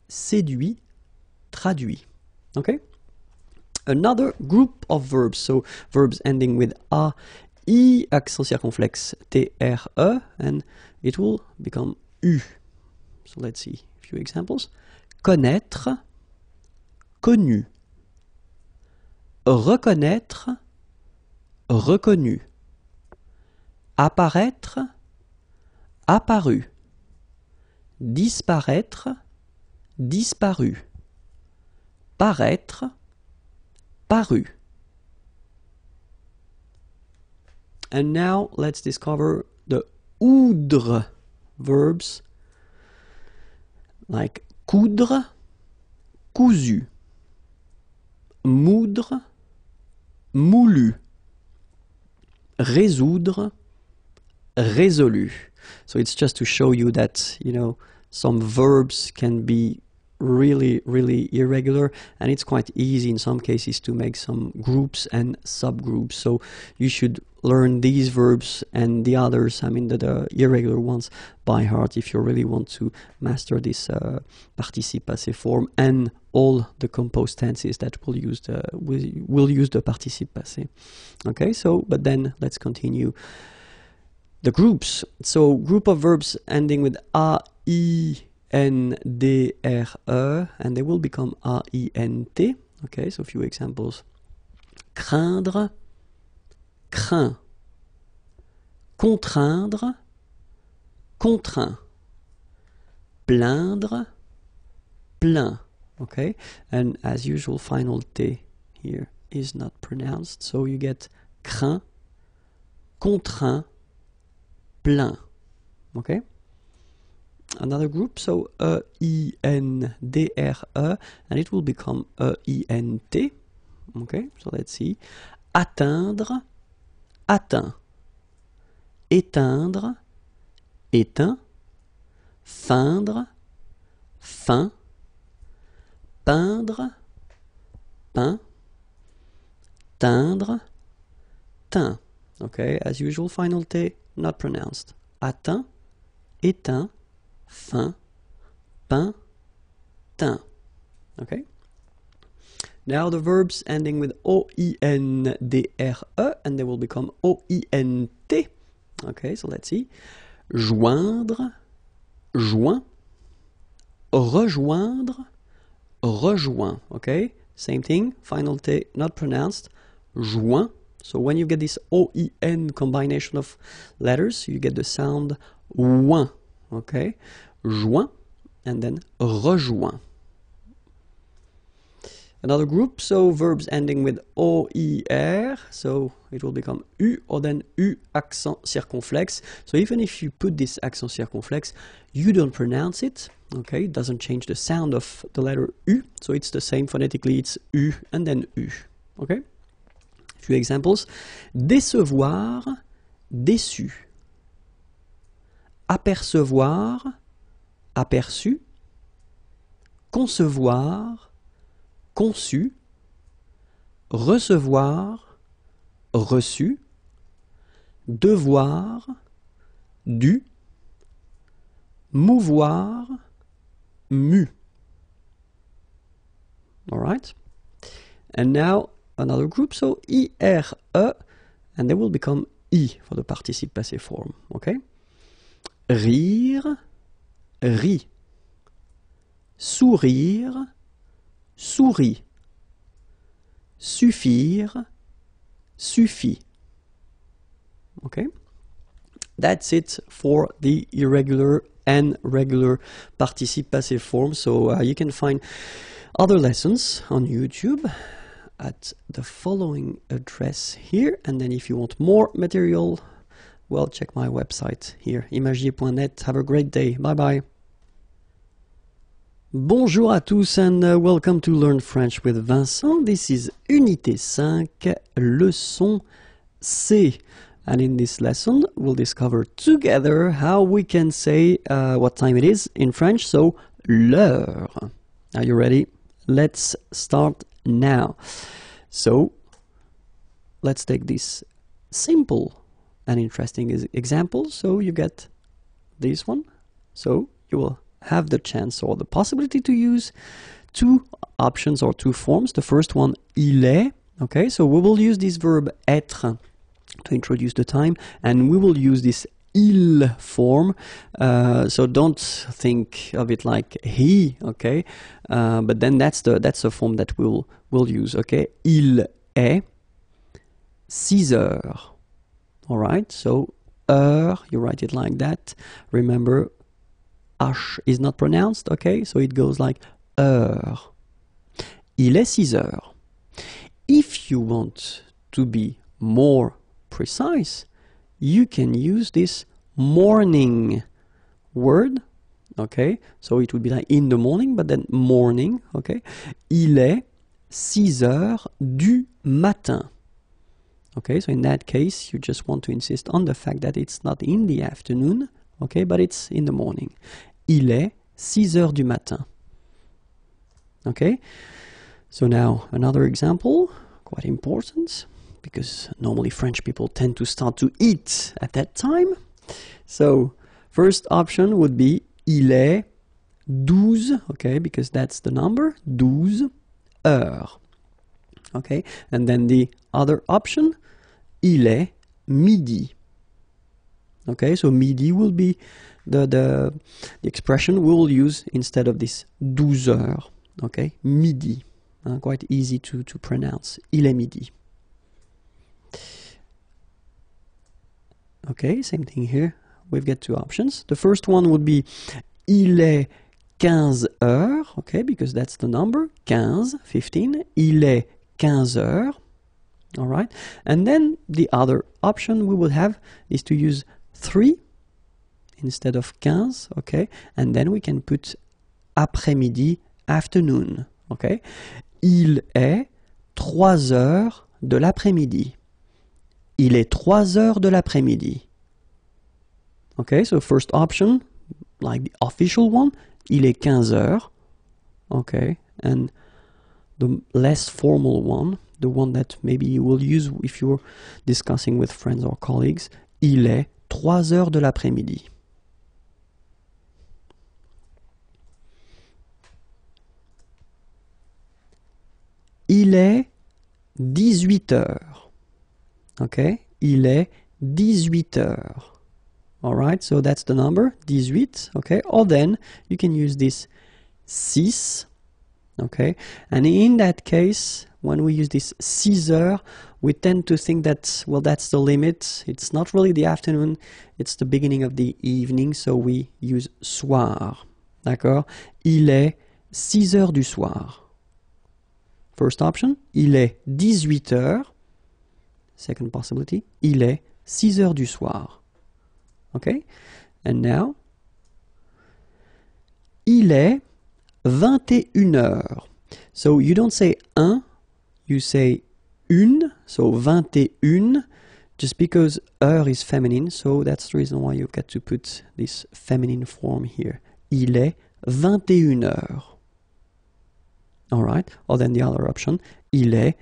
séduit, traduit. Okay? Another group of verbs, so verbs ending with A, I, accent circonflexe, T-R-E, and it will become U. So let's see a few examples. Connaître, connu. Reconnaître, reconnu. Apparaître, apparu. Disparaître, disparu. Paraître, paru. And now let's discover the oudre verbs like coudre, cousu. Moudre, moulu. Résoudre, résolu. So it's just to show you that, you know, some verbs can be really irregular, and it's quite easy in some cases to make some groups and subgroups. So you should learn these verbs and the others, I mean the irregular ones, by heart if you really want to master this participe passé form and all the composed tenses that will use the participe passé. Okay, so but then let's continue the groups. So group of verbs ending with A, I, N, D, R, E, and they will become A, I, N, T. Okay, so a few examples. Craindre, craint. Contraindre, contraint. plaindre, plein. Okay, and as usual, final T here is not pronounced, so you get craint, contraint, plein. Okay, another group, so E-I-N-D-R-E, and it will become E-I-N-T. Okay, so let's see. Atteindre, atteint. Éteindre, éteint. Feindre, fin. Peindre, peint. Teindre, teint. Okay, as usual, final T not pronounced. Atteint, éteint, fin, peint, teint. Okay. Now the verbs ending with O-I-N-D-R-E, and they will become O-I-N-T. Okay, so let's see. Joindre, joint. Rejoindre, rejoint. Okay, same thing. Final T not pronounced. Joint. So when you get this O-I-N combination of letters, you get the sound ouin. Okay, joint, and then rejoint. Another group, so verbs ending with O-I-R, so it will become U, or then U accent circonflexe. So even if you put this accent circonflexe, you don't pronounce it, okay? It doesn't change the sound of the letter U, so it's the same phonetically, it's U and then U, okay? A few examples. Décevoir, déçu. Apercevoir, aperçu. Concevoir, conçu. Recevoir, reçu. Devoir, dû. Mouvoir, mu. All right? And now another group, so I-R-E, and they will become I for the participe passé form, okay? Rire, rit. Sourire, sourit. Suffire, suffit. Okay? That's it for the irregular and regular participe passé form. So you can find other lessons on YouTube at the following address here. And then if you want more material, well, check my website here, imagiers.net. Have a great day. Bye-bye. Bonjour à tous and welcome to Learn French with Vincent. This is Unité 5, leçon C. And in this lesson, we'll discover together how we can say what time it is in French. So, l'heure. Are you ready? Let's start now. So, let's take this simple and interesting example. So, you get this one. So, you will have the chance or the possibility to use two options or two forms. The first one, il est. Okay, so we will use this verb être to introduce the time, and we will use this il form. So don't think of it like he, okay? But then that's the form that we'll use, okay? Il est 6 heures. All right, so heure, you write it like that. Remember, H is not pronounced, okay? So it goes like heure. Il est 6 heures. If you want to be more precise, you can use this morning word, okay? So it would be like in the morning, but then morning, okay? Il est 6 heures du matin. Okay, so in that case, you just want to insist on the fact that it's not in the afternoon, okay, but it's in the morning. Il est 6 heures du matin. Okay, so now another example, quite important, because normally French people tend to start to eat at that time. So, first option would be il est 12, okay, because that's the number, 12 heures. Okay, and then the other option, il est midi. Okay, so midi will be the expression we will use instead of this 12 heures. Okay, midi. Quite easy to pronounce. Il est midi. Okay, same thing here. We've got two options. The first one would be Il est 15 heures, okay, because that's the number, 15, 15. Il est 15 heures, all right? And then the other option we would have is to use 3 instead of 15, okay? And then we can put après-midi, afternoon, okay? Il est 3 heures de l'après-midi. Il est 3 heures de l'après-midi. Okay, so first option, like the official one, il est 15 heures. Okay, and the less formal one, the one that maybe you will use if you're discussing with friends or colleagues, il est 3 heures de l'après-midi. Il est 18 heures. Okay, il est 18 heures. All right, so that's the number, 18, okay? Or then you can use this 6, okay? And in that case, when we use this 6 heures, we tend to think that, well, that's the limit. It's not really the afternoon, it's the beginning of the evening, so we use soir, d'accord? Il est 6 heures du soir. First option, il est 18 heures. Second possibility, il est 6 heures du soir. Okay, and now, il est 21 heures. So you don't say un, you say une, so 21, just because heure is feminine, so that's the reason why you've got to put this feminine form here. Il est 21 heures. Alright, or then the other option, il est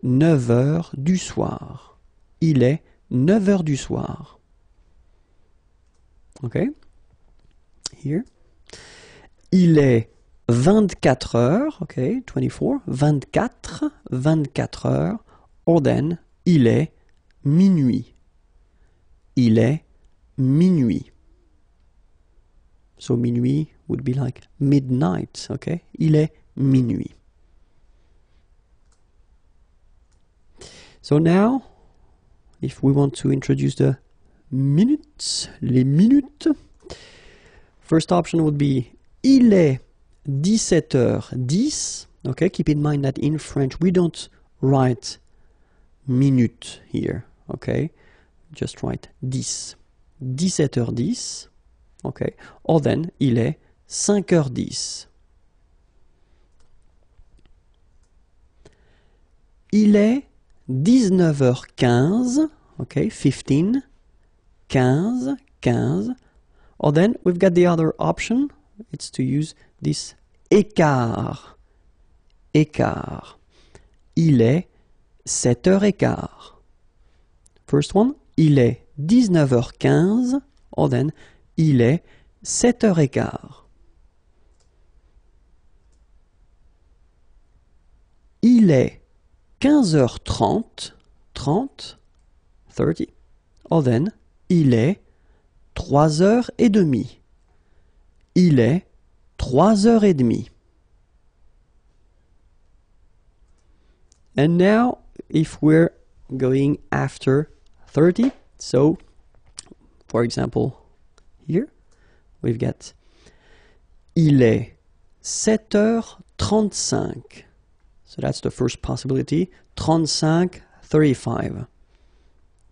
9 heures du soir. Il est 9 heures du soir. Okay, here. Il est 24 heures, okay, 24, 24 heures, or then, il est minuit. Il est minuit. So minuit would be like midnight, okay? Il est minuit. So now, if we want to introduce the minutes, les minutes. First option would be il est 17h10. Okay, keep in mind that in French we don't write minute here. Okay, just write 10. 17h10. Okay, or then il est 5h10. Il est 19h15. Okay, 15. 15. Or then we've got the other option. It's to use this écart. Écart. Il est 7h15. First one, il est 19h15. Or then, il est 7h15. Il est 15h30. 30. Or then, il est 3h30. Il est 3h30. And now, if we're going after 30, so, for example, here, we've got il est 7h35. So that's the first possibility, 35, 35.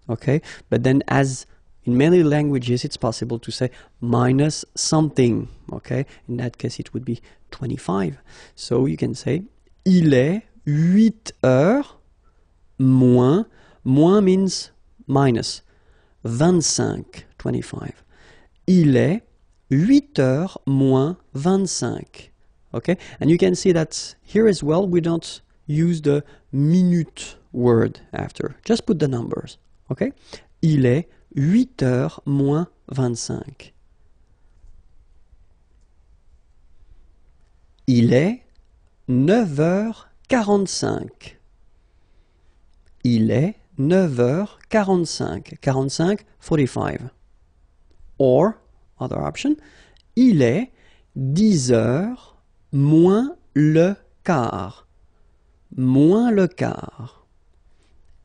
Okay, but then as in many languages, it's possible to say minus something, okay? In that case, it would be 25. So you can say, il est 8 heures moins, moins means minus, 25, 25. Il est 8 heures moins 25, okay? And you can see that here as well, we don't use the minute word after. Just put the numbers, okay? Il est 8 heures moins 25. Il est 9h45. Il est 9h45. 45, 45. Or, other option, il est 10 heures moins le quart. Moins le quart.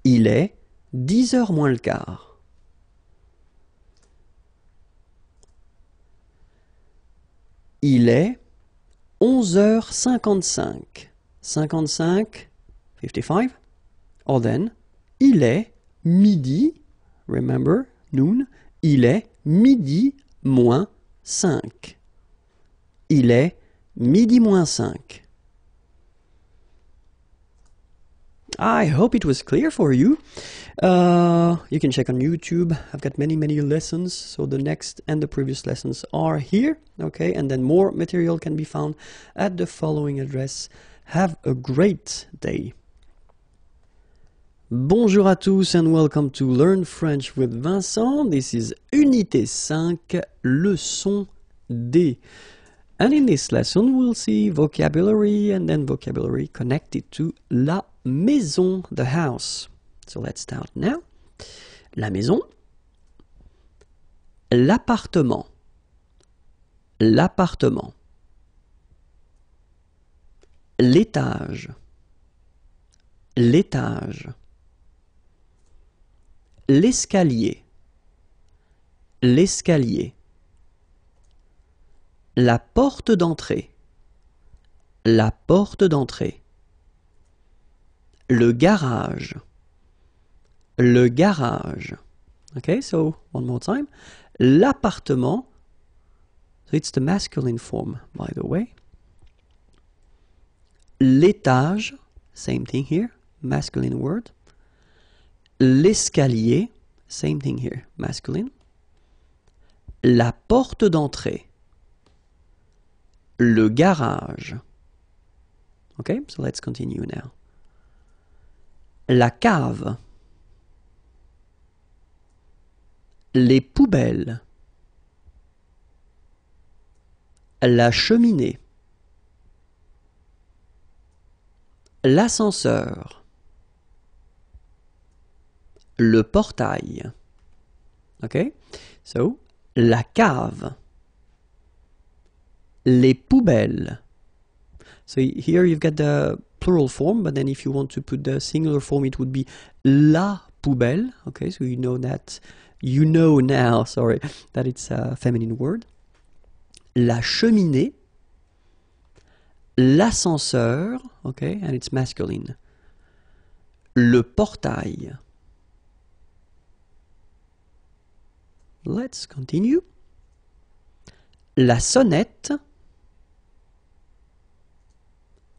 Il est 10 heures moins le quart. Il est 11h55. 55, 55. Or then, il est midi, remember, noon, il est midi moins 5. Il est midi moins 5. I hope it was clear for you. You can check on YouTube. I've got many lessons. So the next and the previous lessons are here. Okay, and then more material can be found at the following address. Have a great day. Bonjour à tous and welcome to Learn French with Vincent. This is Unité 5, leçon D. And in this lesson, we'll see vocabulary and then vocabulary connected to la maison, the house. So let's start now. La maison, l'appartement, l'appartement, l'étage, l'étage, l'escalier, l'escalier, la porte d'entrée, la porte d'entrée, le garage, le garage. Okay, so one more time. L'appartement, so it's the masculine form, by the way. L'étage, same thing here, masculine word. L'escalier, same thing here, masculine. La porte d'entrée, le garage. Okay, so let's continue now. La cave, les poubelles, la cheminée, l'ascenseur, le portail. Okay, so la cave, les poubelles. So here you've got the plural form, but then if you want to put the singular form, it would be la poubelle. Okay, so you know that, you know now, sorry, that it's a feminine word. La cheminée, l'ascenseur, okay, and it's masculine. Le portail. Let's continue. La sonnette,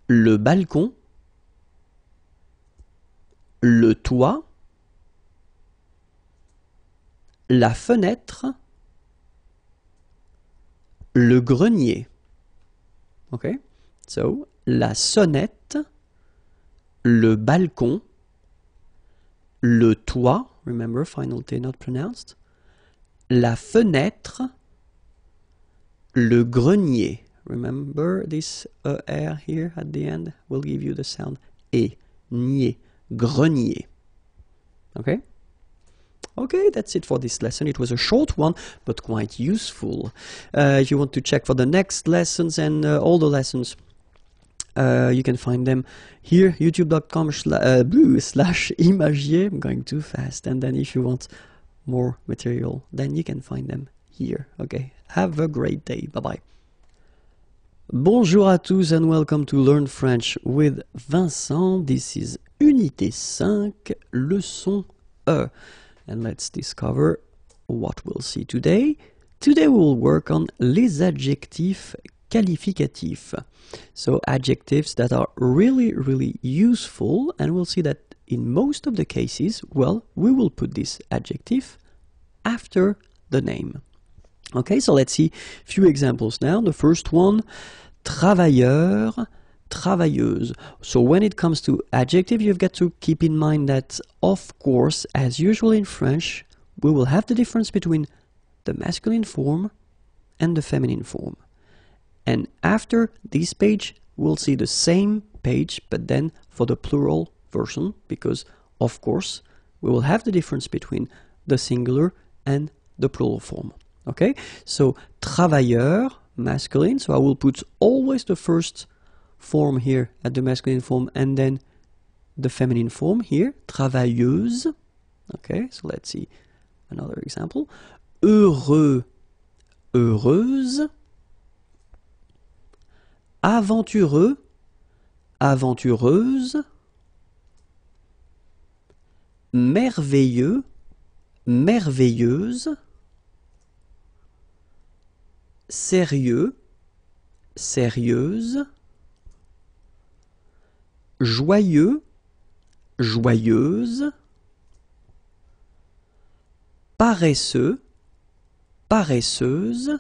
le balcon, le toit, la fenêtre, le grenier. Okay, so la sonnette, le balcon, le toit, remember final T not pronounced, la fenêtre, le grenier. Remember this R here at the end will give you the sound E, nier, grenier. Okay? Okay, that's it for this lesson. It was a short one, but quite useful. If you want to check for the next lessons and all the lessons, you can find them here, youtube.com/imagier. I'm going too fast. And then if you want more material, then you can find them here. Okay, have a great day. Bye-bye. Bonjour à tous and welcome to Learn French with Vincent. This is Unité 5, leçon E. And let's discover what we'll see today. Today we will work on les adjectifs qualificatifs. So adjectives that are really useful, and we'll see that in most of the cases, well, we will put this adjective after the name. Okay, so let's see a few examples now. The first one, travailleur, travailleuse. So when it comes to adjective, you've got to keep in mind that, of course, as usual in French, we will have the difference between the masculine form and the feminine form. And after this page, we'll see the same page, but then for the plural version, because, of course, we will have the difference between the singular and the plural form. Okay, so travailleur, masculine, so I will put always the first form here at the masculine form and then the feminine form here, travailleuse. Okay, so let's see another example. Heureux, heureuse. aventureux, aventureuse, merveilleux, merveilleuse, sérieux, sérieuse, joyeux, joyeuse, paresseux, paresseuse,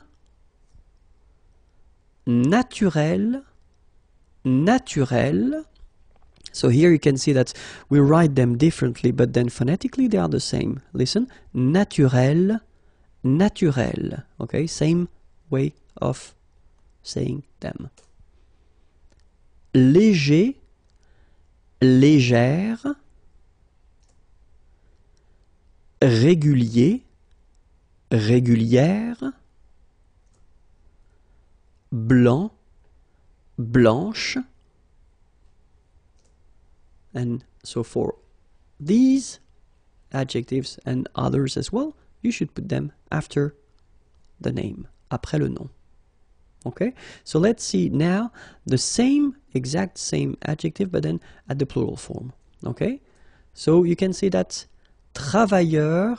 naturel, naturel. So here you can see that we write them differently, but then phonetically they are the same. Listen, naturel, naturel. Okay, same way of saying them. Léger, légère, régulier, régulière, blanc, blanche. And so for these adjectives and others as well, you should put them after the name, après le nom. Okay, so let's see now the same, exact same adjective, but then at the plural form. Okay, so you can see that travailleur,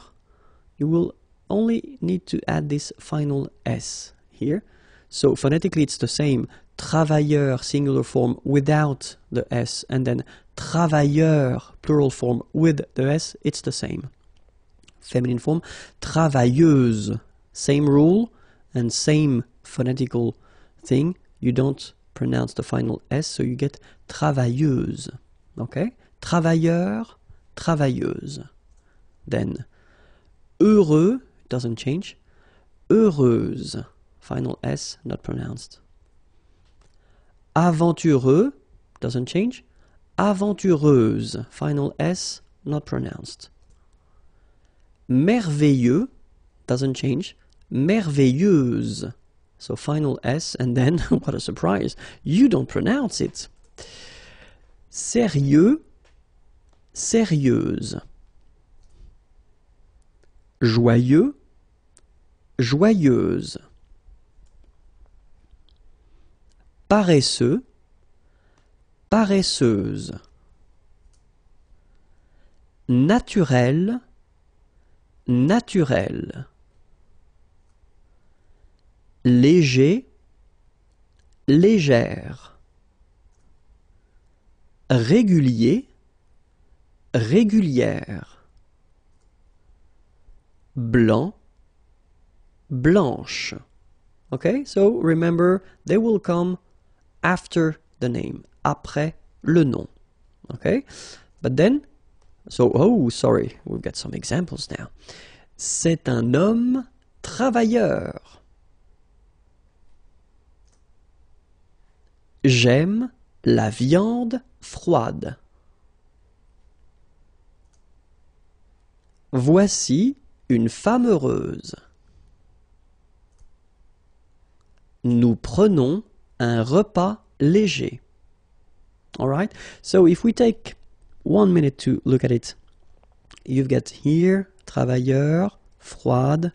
you will only need to add this final S here. So phonetically it's the same, travailleur singular form without the S, and then travailleur plural form with the S, it's the same. Feminine form, travailleuse, same rule and same phonetical thing, you don't pronounce the final S, so you get travailleuse. Okay, travailleur, travailleuse. Then heureux, doesn't change, heureuse, final S, not pronounced. Aventureux, doesn't change, aventureuse, final S, not pronounced. Merveilleux, doesn't change, merveilleuse, so final S, and then, what a surprise, you don't pronounce it. Sérieux, sérieuse. Joyeux, joyeuse. Paresseux, paresseuse. Naturel, naturel. Léger, légère. Régulier, régulière. Blanc, blanche. Okay, so remember, they will come after the name, après le nom. Okay, but then, so, oh, sorry, we've got some examples now. C'est un homme travailleur. J'aime la viande froide. Voici une femme heureuse. Nous prenons un repas léger. All right, so if we take 1 minute to look at it, you've got here travailleur, froide,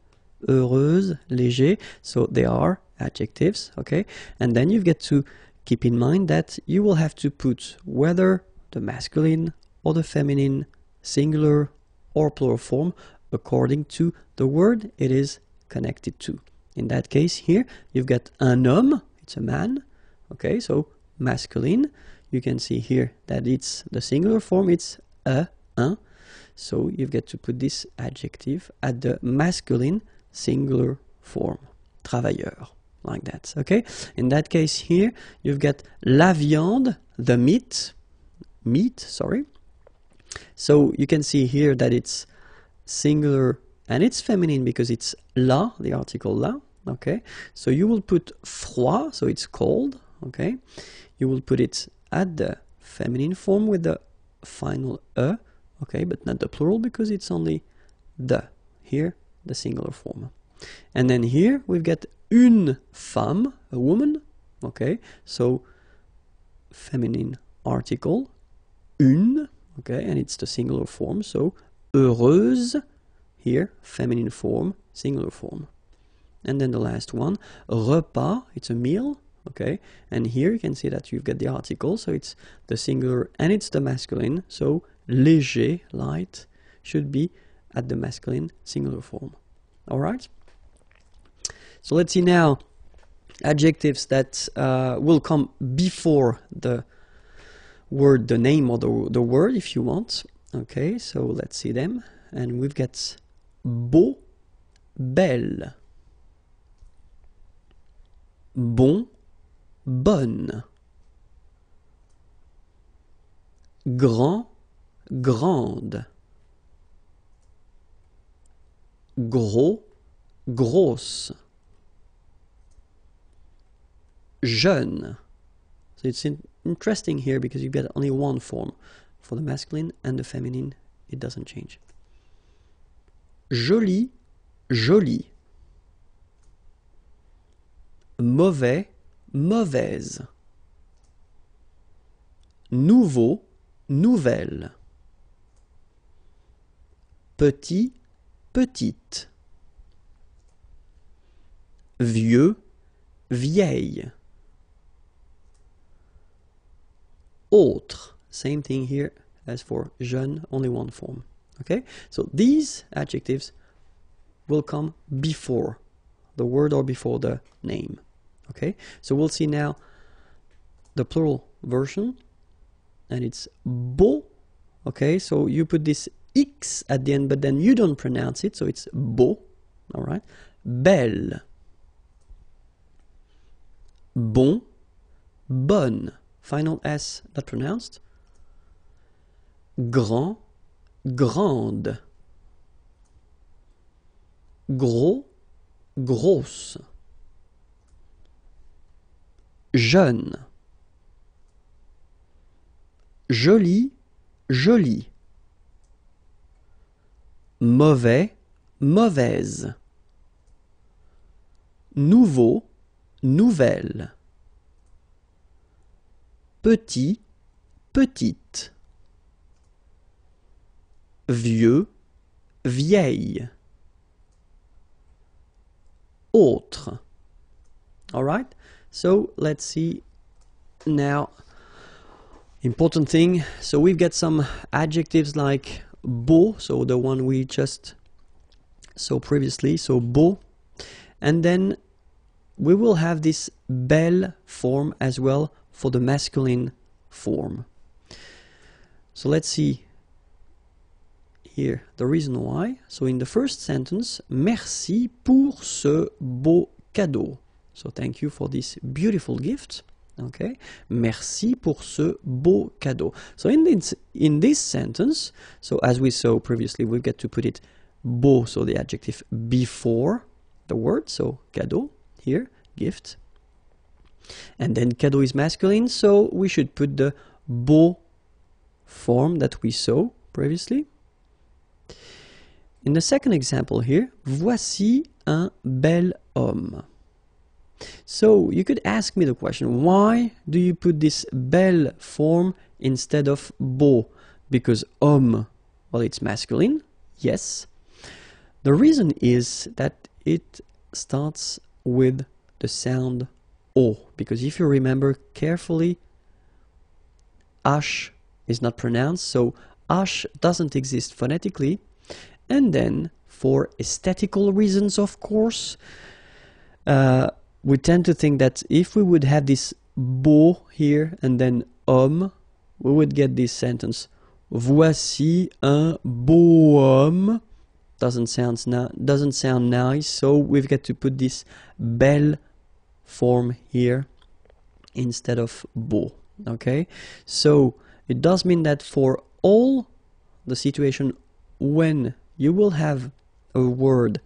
heureuse, léger, so they are adjectives, okay, and then you've got to keep in mind that you will have to put whether the masculine or the feminine, singular or plural form according to the word it is connected to. In that case here, you've got un homme, it's a man, okay, so masculine. You can see here that it's the singular form, it's un, so you've got to put this adjective at the masculine singular form, travailleur, like that, okay? In that case here, you've got la viande, the meat, sorry. So you can see here that it's singular and it's feminine because it's la, the article la, okay? So you will put froid, so it's cold, okay? You will put it at the feminine form with the final okay, but not the plural because it's only the, here, the singular form. And then here we've got une femme, a woman, okay, so feminine article, une, okay, and it's the singular form, so heureuse, here, feminine form, singular form. And then the last one, repas, it's a meal, okay? And here you can see that you've got the article, so it's the singular and it's the masculine, so léger, light, should be at the masculine singular form. All right? So let's see now adjectives that will come before the word, the name, or the word, if you want. Okay, so let's see them. And we've got beau, belle, bon, bonne, grand, grande, gros, grosse, jeune. So it's interesting here because you've got only one form. For the masculine and the feminine, it doesn't change. Joli, jolie. Mauvais, mauvaise. Nouveau, nouvelle. Petit, petite. Vieux, vieille. Autre, same thing here as for jeune, only one form. Okay, so these adjectives will come before the word or before the name. Okay, so we'll see now the plural version, and it's beau. Okay, so you put this X at the end, but then you don't pronounce it, so it's beau. All right, belle, bon, bonne. Final S not pronounced. Grand, grande. Gros, grosse. Jeune. Joli, jolie. Mauvais, mauvaise. Nouveau, nouvelle. Petit, petite. Vieux, vieille. Autre. All right, so let's see now. Important thing, so we've got some adjectives like beau, so the one we just saw previously, so beau, and then we will have this belle form as well for the masculine form. So let's see here the reason why. So in the first sentence, merci pour ce beau cadeau. So thank you for this beautiful gift. Okay, merci pour ce beau cadeau. So in this sentence, so as we saw previously, we've got to put it beau, so the adjective before the word, so cadeau here, gift. And then cadeau is masculine, so we should put the beau form that we saw previously. In the second example here, voici un bel homme. So you could ask me the question, why do you put this belle form instead of beau? Because homme, well, it's masculine, yes. The reason is that it starts with the sound O, because if you remember carefully, H is not pronounced, so H doesn't exist phonetically. And then, for aesthetical reasons, of course, we tend to think that if we would have this beau here and then homme, we would get this sentence, voici un beau homme. Doesn't sound nice, so we've got to put this belle form here instead of beau. Okay, so it does mean that for all the situation when you will have a word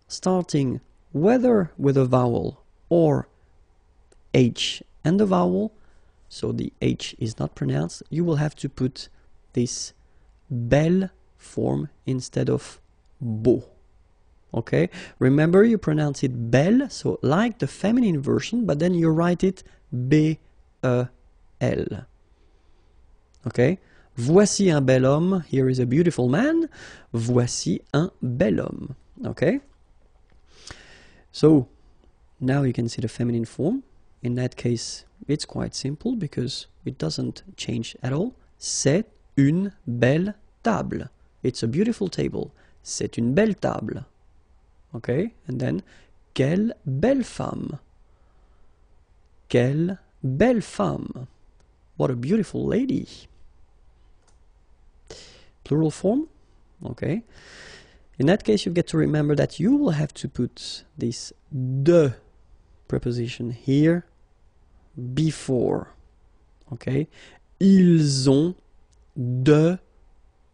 starting whether with a vowel or H and the vowel, so the H is not pronounced, you will have to put this belle form instead of beau. Okay, remember you pronounce it belle, so like the feminine version, but then you write it B-E-L. Okay, voici un bel homme, here is a beautiful man, voici un bel homme. Okay, so now you can see the feminine form in that case, it's quite simple because it doesn't change at all. C'est une belle table. It's a beautiful table. C'est une belle table. Okay, and then, quelle belle femme. Quelle belle femme. What a beautiful lady. Plural form. Okay. In that case, you get to remember that you will have to put this de preposition here before. Okay. Ils ont de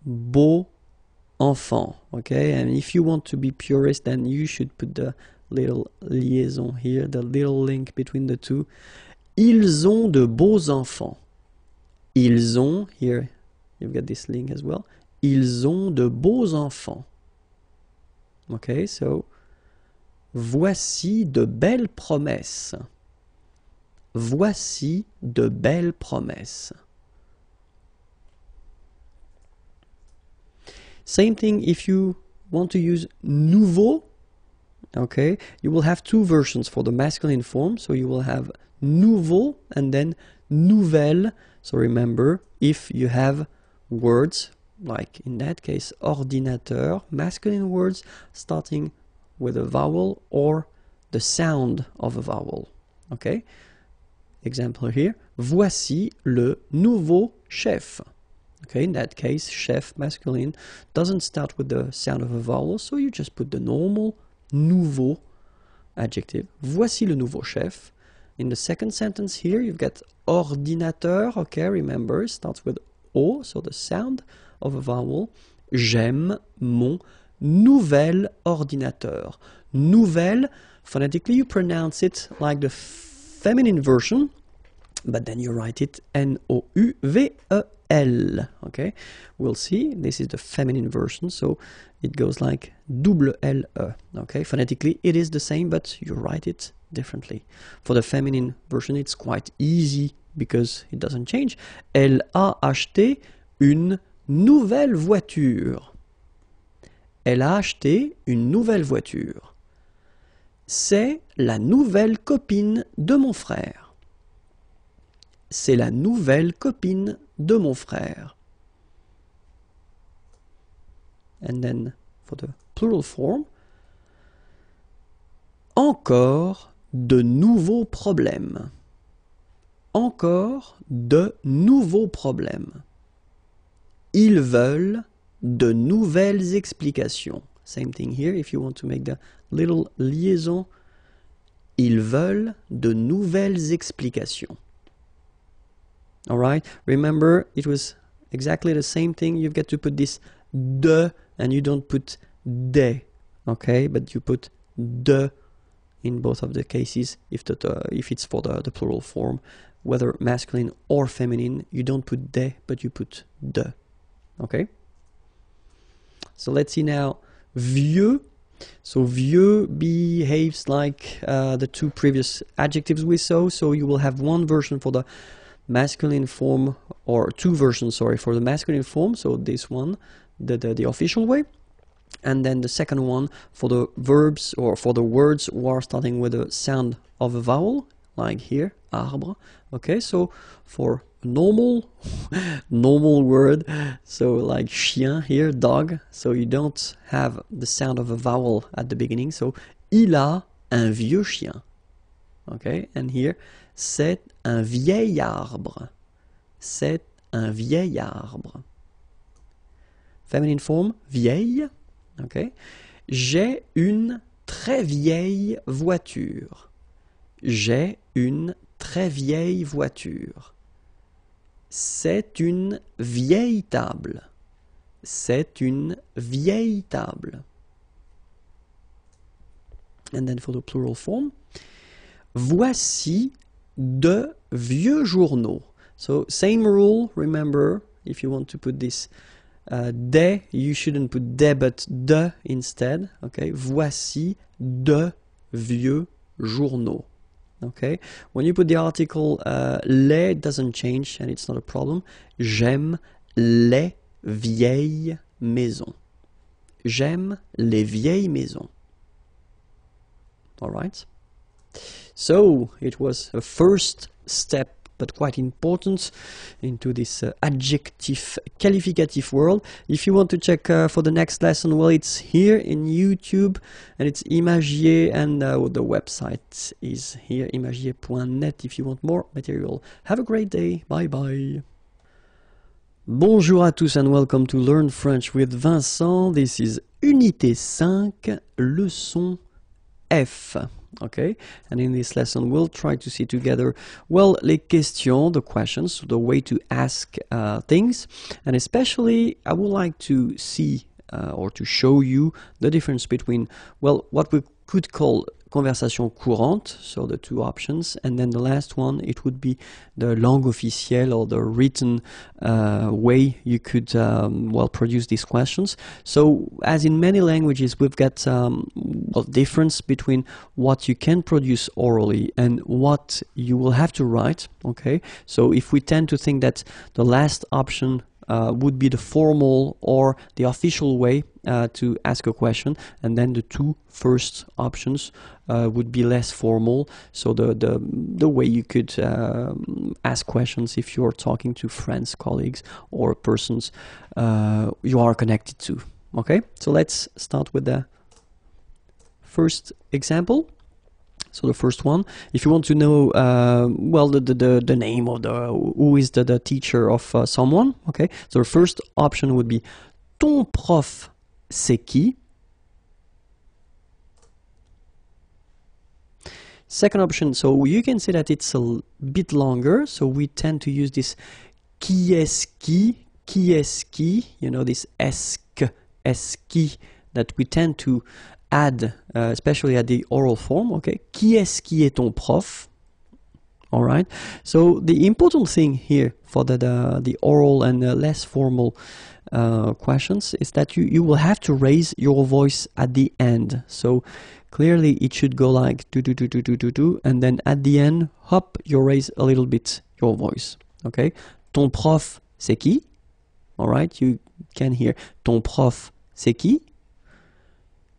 beaux enfants. Okay. And if you want to be purist, then you should put the little liaison here, the little link between the two. Ils ont de beaux enfants. Ils ont, here you've got this link as well. Ils ont de beaux enfants. Okay, so voici de belles promesses. Voici de belles promesses. Same thing if you want to use nouveau. Okay, you will have two versions for the masculine form. So you will have nouveau and then nouvelle. So remember, if you have words, like in that case, ordinateur, masculine words starting with a vowel or the sound of a vowel. Okay? Example here, voici le nouveau chef. Okay, in that case, chef, masculine, doesn't start with the sound of a vowel, so you just put the normal nouveau adjective. Voici le nouveau chef. In the second sentence here, you've got ordinateur. Okay, remember, it starts with O, so the sound of a vowel. J'aime mon nouvel ordinateur. Nouvelle, phonetically you pronounce it like the feminine version, but then you write it N-O-U-V-E-L. Okay, we'll see. This is the feminine version, so it goes like double L-E. Okay, phonetically it is the same, but you write it differently. For the feminine version, it's quite easy because it doesn't change. Elle a acheté une nouvelle voiture. Elle a acheté une nouvelle voiture. C'est la nouvelle copine de mon frère. C'est la nouvelle copine de mon frère. And then for the plural form, encore de nouveaux problèmes. Encore de nouveaux problèmes. Ils veulent de nouvelles explications. Same thing here, if you want to make the little liaison. Ils veulent de nouvelles explications. Alright, remember, it was exactly the same thing. You've got to put this de, and you don't put des. Okay, but you put de in both of the cases, if it's for the plural form, whether masculine or feminine, you don't put des, but you put de. Okay? So let's see now vieux. So vieux behaves like the two previous adjectives we saw. So you will have one version for the masculine form, or two versions, sorry, for the masculine form. So this one, the official way. And then the second one for the verbs or for the words who are starting with the sound of a vowel, like here, arbre. Okay, so for normal word, so like chien here, dog, so you don't have the sound of a vowel at the beginning. So il a un vieux chien. Okay, and here, c'est un vieil arbre. C'est un vieil arbre. Feminine form, vieille. Okay. J'ai une très vieille voiture. J'ai une très vieille voiture. C'est une vieille table. C'est une vieille table. And then for the plural form, voici de vieux journaux. So same rule, remember, if you want to put this des, you shouldn't put des but de instead. Okay, voici de vieux journaux. Okay, when you put the article les, it doesn't change and it's not a problem. J'aime les vieilles maisons. J'aime les vieilles maisons. All right. So it was a first step, but quite important, into this adjective qualificative world. If you want to check for the next lesson, well, it's here in YouTube, and it's IMAGIERS, and the website is here, imagiers.net, if you want more material. Have a great day. Bye bye. Bonjour à tous and welcome to Learn French with Vincent. This is Unité 5, leçon F. Okay, and in this lesson we'll try to see together, well, les questions, the questions, the way to ask things, and especially I would like to see or to show you the difference between, well, what we could call conversation courante, so the two options, and then the last one, it would be the langue officielle, or the written way you could well, produce these questions. So as in many languages, we've got well, difference between what you can produce orally and what you will have to write. Okay, so if we tend to think that the last option would be the formal or the official way to ask a question, and then the two first options would be less formal, so the way you could ask questions if you're talking to friends, colleagues, or persons you are connected to. Okay, so let's start with the first example. So the first one, if you want to know, well, the name of who is the teacher of someone, okay, so the first option would be ton prof c'est qui? Second option, so you can say that it's a bit longer, so we tend to use this qui est-ce qui, you know, this est-ce qui that we tend to add, especially at the oral form. Okay, qui est-ce qui est ton prof? All right. So the important thing here for the oral and the less formal questions is that you will have to raise your voice at the end. So clearly it should go like do do do do do do do, and then at the end, hop, you raise a little bit your voice. Okay. Ton prof c'est qui? All right. You can hear ton prof c'est qui?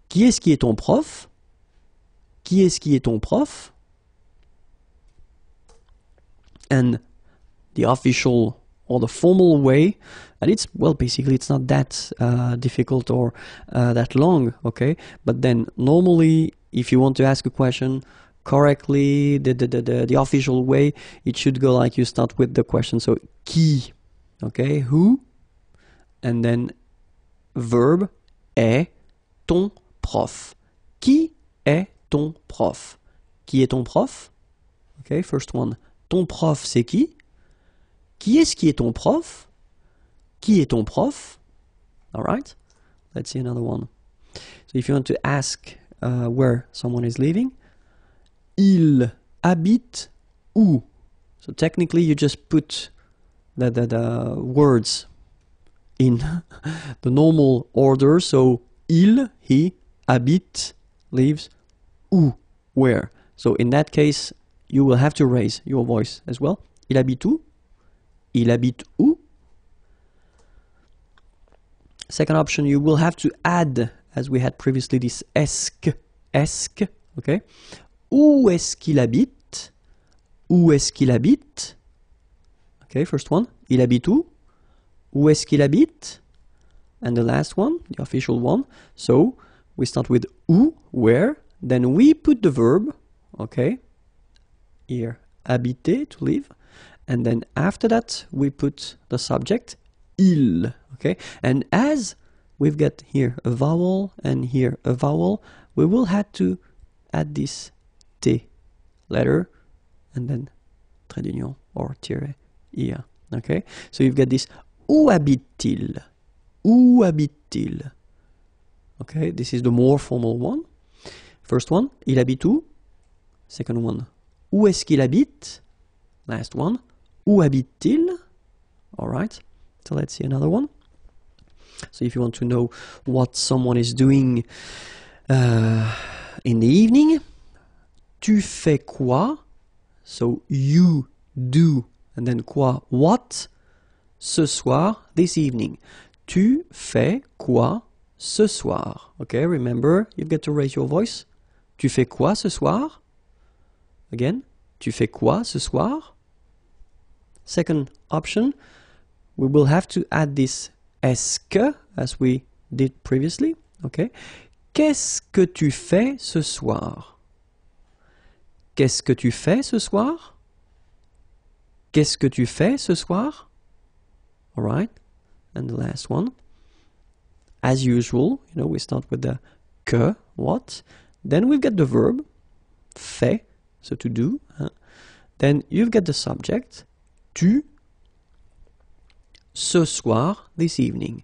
Qui est-ce qui est ton prof? Qui est-ce qui est ton prof? And the official or the formal way, and it's, well, basically it's not that difficult or that long, okay? But then normally, if you want to ask a question correctly, the official way, it should go like you start with the question. So qui, okay, who, and then verb est ton prof. Qui est ton prof? Qui est ton prof? Okay, first one. Ton prof c'est qui? Qui est-ce qui est ton prof? Qui est ton prof? All right. Let's see another one. So if you want to ask where someone is living, il habite où? So technically you just put the words in the normal order. So il, he, habite, lives, où, where. So in that case, you will have to raise your voice as well. Il habite où? Il habite où? Second option, you will have to add, as we had previously, this est-ce, okay? Où est-ce qu'il habite? Où est-ce qu'il habite? Okay, first one. Il habite où? Où est-ce qu'il habite? And the last one, the official one. So we start with où, where, then we put the verb, okay? Here, habiter, to live, and then after that we put the subject, il, okay? And as we've got here a vowel and here a vowel, we will have to add this T letter and then trait d'union or tiret, ir, okay? So you've got this où habite-t-il? Où habite-t-il? Okay, this is the more formal one. First one, il habite où? Second one, où est-ce qu'il habite? Last one, où habite-t-il? All right, so let's see another one. So if you want to know what someone is doing in the evening, tu fais quoi? So you do, and then quoi? What? Ce soir, this evening. Tu fais quoi ce soir? Okay, remember, you've got to raise your voice. Tu fais quoi ce soir? Again, tu fais quoi ce soir? Second option, we will have to add this est-ce que as we did previously. Okay. Qu'est-ce que tu fais ce soir? Qu'est-ce que tu fais ce soir? Qu'est-ce que tu fais ce soir? All right. And the last one. As usual, you know, we start with the que, what. Then we've got the verb, fait, so to do. Then you've got the subject, tu, ce soir, this evening.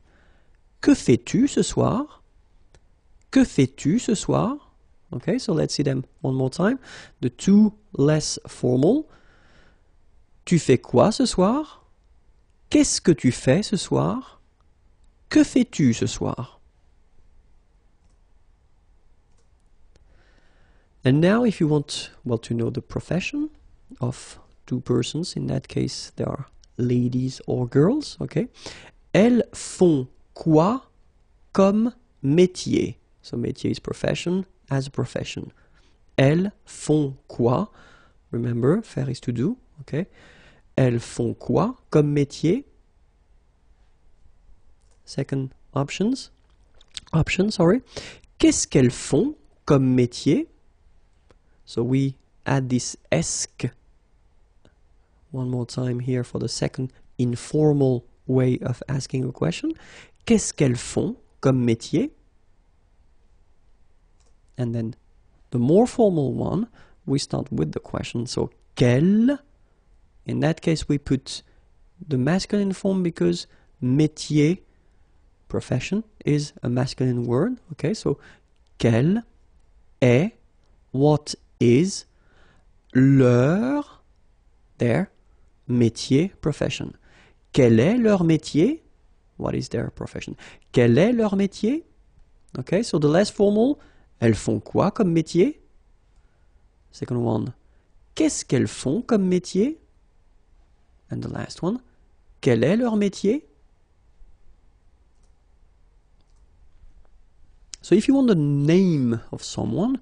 Que fais-tu ce soir? Que fais-tu ce soir? Okay, so let's see them one more time. The two less formal. Tu fais quoi ce soir? Qu'est-ce que tu fais ce soir? Que fais-tu ce soir? And now if you want, well, to know the profession of two persons, in that case they are ladies or girls, okay? Elles font quoi comme métier? So métier is profession, as a profession. Elles font quoi? Remember, faire is to do, okay? Elles font quoi comme métier? Second option, sorry. Qu'est-ce qu'elles font comme métier? So we add this esque one more time here for the second informal way of asking a question. Qu'est-ce qu'elles font comme métier? And then the more formal one, we start with the question. So quelle? In that case, we put the masculine form because métier, profession, is a masculine word. Okay, so quel est, what is, their métier, profession. Quel est leur métier? What is their profession? Quel est leur métier? Okay, so the less formal, elles font quoi comme métier? Second one, qu'est-ce qu'elles font comme métier? And the last one, quel est leur métier? So if you want the name of someone,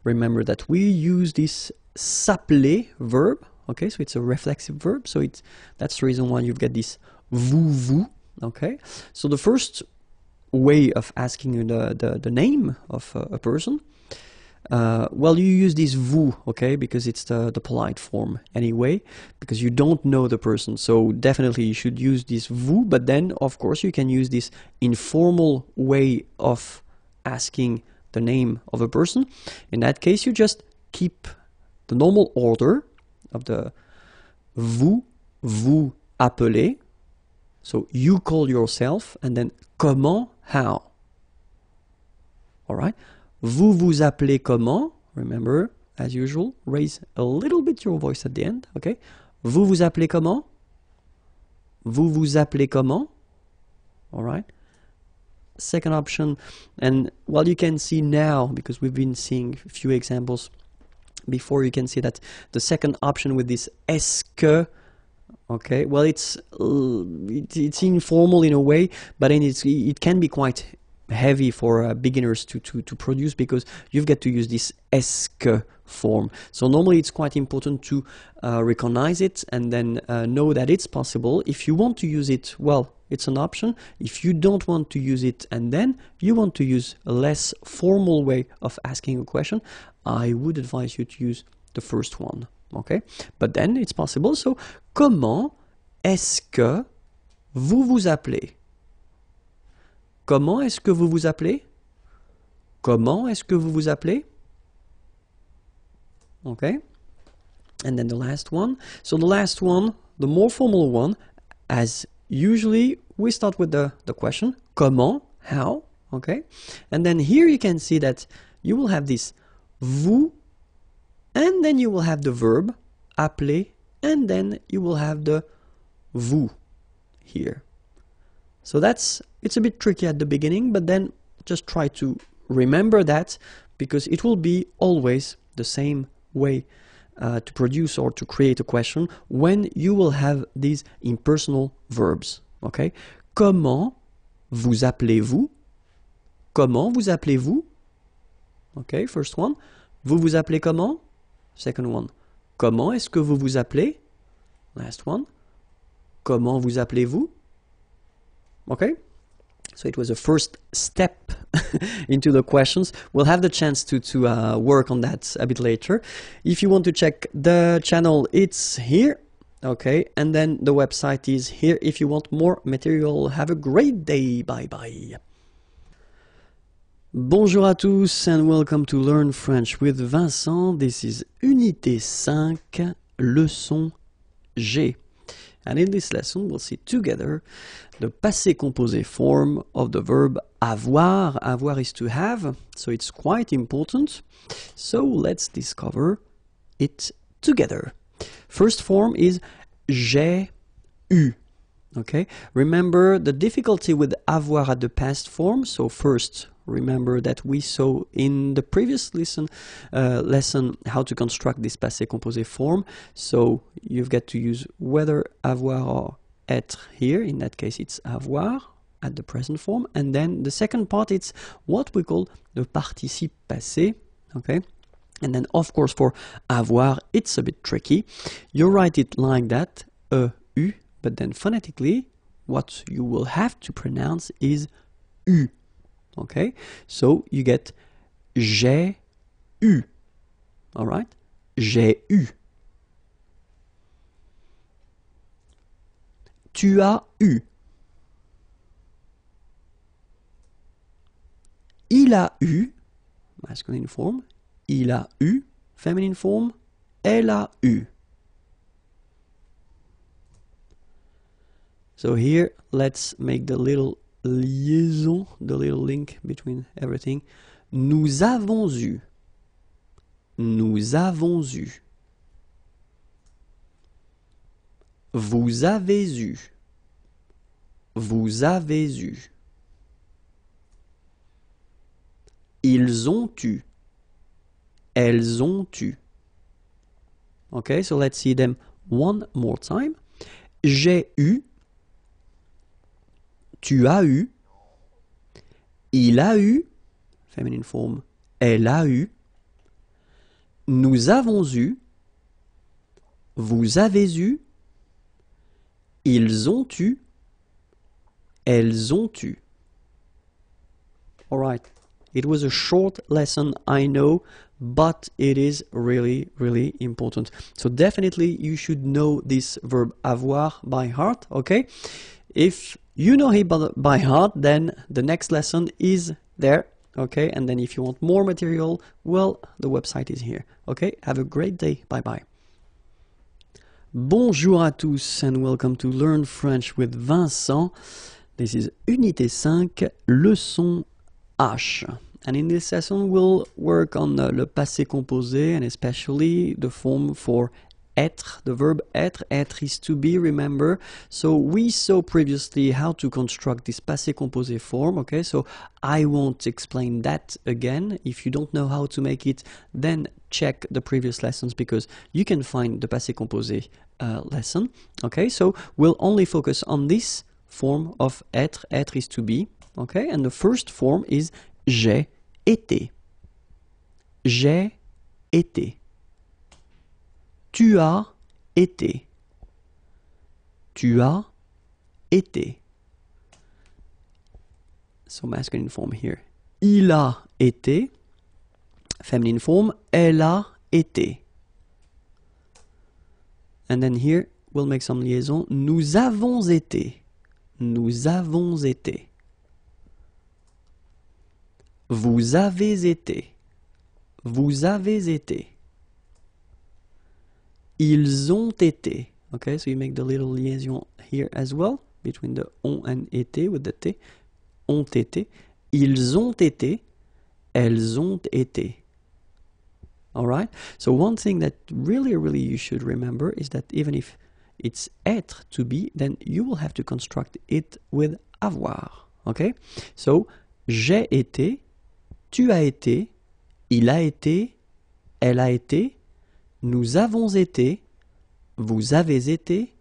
remember that we use this s'appeler verb. Okay, so it's a reflexive verb. So that's the reason why you've got this vous. Okay, so the first way of asking the name of a person, well, you use this vous, okay, because it's the polite form anyway, because you don't know the person. So definitely you should use this vous, but then of course you can use this informal way of asking the name of a person. In that case, you just keep the normal order of the vous appelez. So you call yourself, and then comment, how. All right. Vous vous appelez comment? Remember, as usual, raise a little bit your voice at the end. Okay. Vous vous appelez comment? Vous vous appelez comment? All right. Second option, and well, you can see now, because we've been seeing a few examples before, you can see that the second option with this est-ce que, okay, well, it's informal in a way, but then it can be quite heavy for beginners to produce, because you've got to use this est-ce que form. So normally it's quite important to recognize it and then know that it's possible. If you want to use it, well, it's an option. If you don't want to use it and then you want to use a less formal way of asking a question, I would advise you to use the first one. Okay, but then it's possible. So, comment est-ce que vous vous appelez? Comment est-ce que vous vous appelez? Comment est-ce que vous vous appelez? Okay, and then the last one. So the last one, the more formal one, as usually we start with the question, comment, how, okay? And then here you can see that you will have this vous, and then you will have the verb, appeler, and then you will have the vous here. So it's a bit tricky at the beginning, but then just try to remember that, because it will be always the same way to produce or to create a question when you will have these impersonal verbs. Okay? Comment vous appelez-vous? Comment vous appelez-vous? Okay, first one. Vous vous appelez comment? Second one. Comment est-ce que vous vous appelez? Last one. Comment vous appelez-vous? Okay? So it was a first step into the questions. We'll have the chance to work on that a bit later. If you want to check the channel, it's here. Okay, and then the website is here if you want more material. Have a great day. Bye bye. Bonjour à tous and welcome to Learn French with Vincent. This is Unité 5, leçon G. And in this lesson, we'll see together the passé composé form of the verb avoir. Avoir is to have, so it's quite important. So let's discover it together. First form is j'ai eu. Okay, remember the difficulty with avoir at the past form. So first, remember that we saw in the previous lesson how to construct this passé composé form. So you've got to use whether avoir or être here. In that case, it's avoir at the present form. And then the second part, it's what we call the participe passé. Okay. And then, of course, for avoir, it's a bit tricky. You write it like that, eu, but then phonetically, what you will have to pronounce is u. Okay? So you get j'ai eu. All right? J'ai eu. Tu as eu. Il a eu, masculine form. Il a eu, feminine form. Elle a eu. So here, let's make the little liaison, the little link between everything. Nous avons eu. Nous avons eu. Vous avez eu. Vous avez eu. Ils ont eu. Elles ont eu. Okay, so let's see them one more time. J'ai eu. Tu as eu. Il a eu. Feminine form. Elle a eu. Nous avons eu. Vous avez eu. Ils ont eu. Elles ont eu. All right. It was a short lesson, I know, but it is really, really important. So definitely you should know this verb avoir by heart, okay? If you know it by heart, then the next lesson is there, okay? And then if you want more material, well, the website is here, okay? Have a great day. Bye-bye. Bonjour à tous and welcome to Learn French with Vincent. This is Unité 5, leçon H. And in this lesson, we'll work on le passé composé and especially the form for être, the verb être. Être is to be, remember. So we saw previously how to construct this passé composé form, okay? So I won't explain that again. If you don't know how to make it, then check the previous lessons because you can find the passé composé lesson, okay? So we'll only focus on this form of être. Être is to be, okay? And the first form is j'ai été. J'ai été. Tu as été. Tu as été. So masculine form here. Il a été. Feminine form. Elle a été. And then here, we'll make some liaison. Nous avons été. Nous avons été. Vous avez été. Vous avez été. Ils ont été. Okay, so you make the little liaison here as well, between the ont and été with the t. Ont été. Ils ont été. Elles ont été. Alright? So one thing that really you should remember is that even if it's être to be, then you will have to construct it with avoir. Okay? So, j'ai été. Tu as été, il a été, elle a été, nous avons été, vous avez été,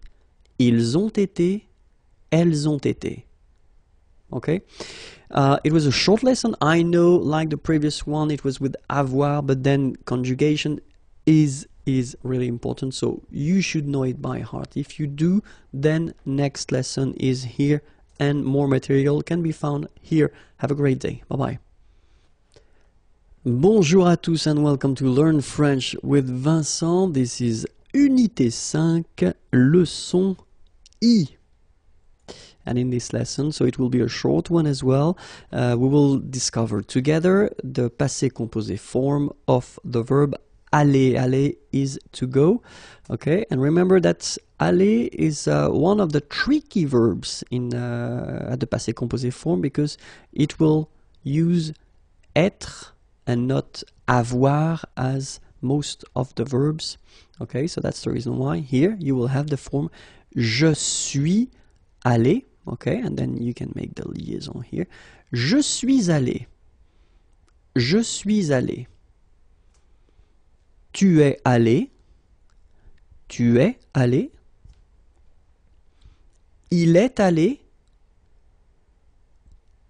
ils ont été, elles ont été. Okay? It was a short lesson. I know, like the previous one, it was with avoir, but then conjugation is is really important, so you should know it by heart. If you do, then next lesson is here and more material can be found here. Have a great day. Bye bye. Bonjour à tous and welcome to Learn French with Vincent. This is Unité 5, leçon I. And in this lesson, so it will be a short one as well, we will discover together the passé composé form of the verb aller. Aller is to go, okay? And remember that aller is one of the tricky verbs in at the passé composé form because it will use être and not avoir as most of the verbs, okay? So that's the reason why here you will have the form je suis allé, okay? And then you can make the liaison here. Je suis allé. Je suis allé. Tu es allé. Tu es allé. Il est allé.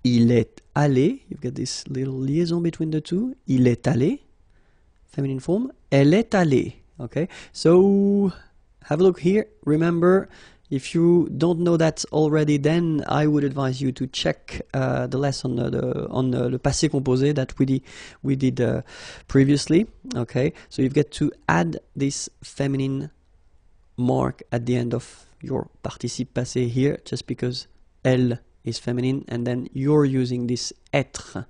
Il est allé. You've got this little liaison between the two. Il est allé. Feminine form. Elle est allée. Okay? So have a look here. Remember, if you don't know that already, then I would advise you to check the lesson on le passé composé that we did previously. Okay, so you've got to add this feminine mark at the end of your participe passé here, just because elle is feminine, and then you're using this être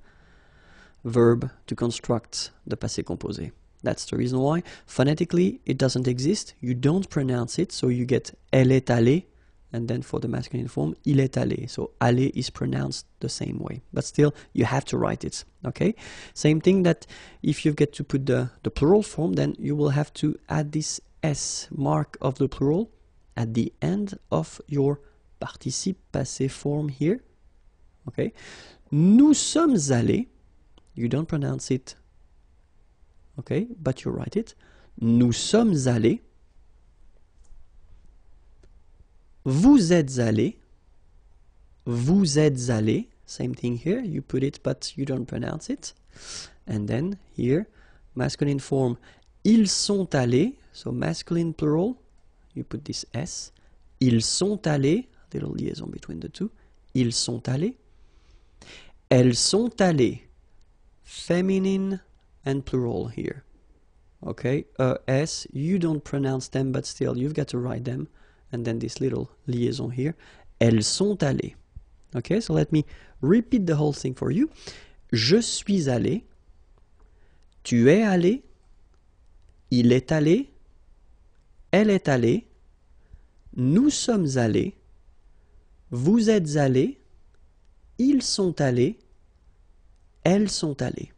verb to construct the passé composé. That's the reason why. Phonetically, it doesn't exist. You don't pronounce it, so you get elle est allée, and then for the masculine form, il est allé. So aller is pronounced the same way, but still you have to write it. Okay. Same thing that if you get to put the plural form, then you will have to add this s mark of the plural at the end of your participe passé form here. Okay. Nous sommes allés. You don't pronounce it. Okay, but you write it. Nous sommes allés. Vous êtes allés. Vous êtes allés. Same thing here. You put it, but you don't pronounce it. And then here, masculine form. Ils sont allés. So masculine plural. You put this S. Ils sont allés. Little liaison between the two. Ils sont allés. Elles sont allées. Feminine and plural here. Okay, S, you don't pronounce them, but still you've got to write them, and then this little liaison here. Elles sont allées. Okay, so let me repeat the whole thing for you. Je suis allé. Tu es allé. Il est allé. Elle est allée. Nous sommes allés. Vous êtes allés. Ils sont allés. Elles sont allées.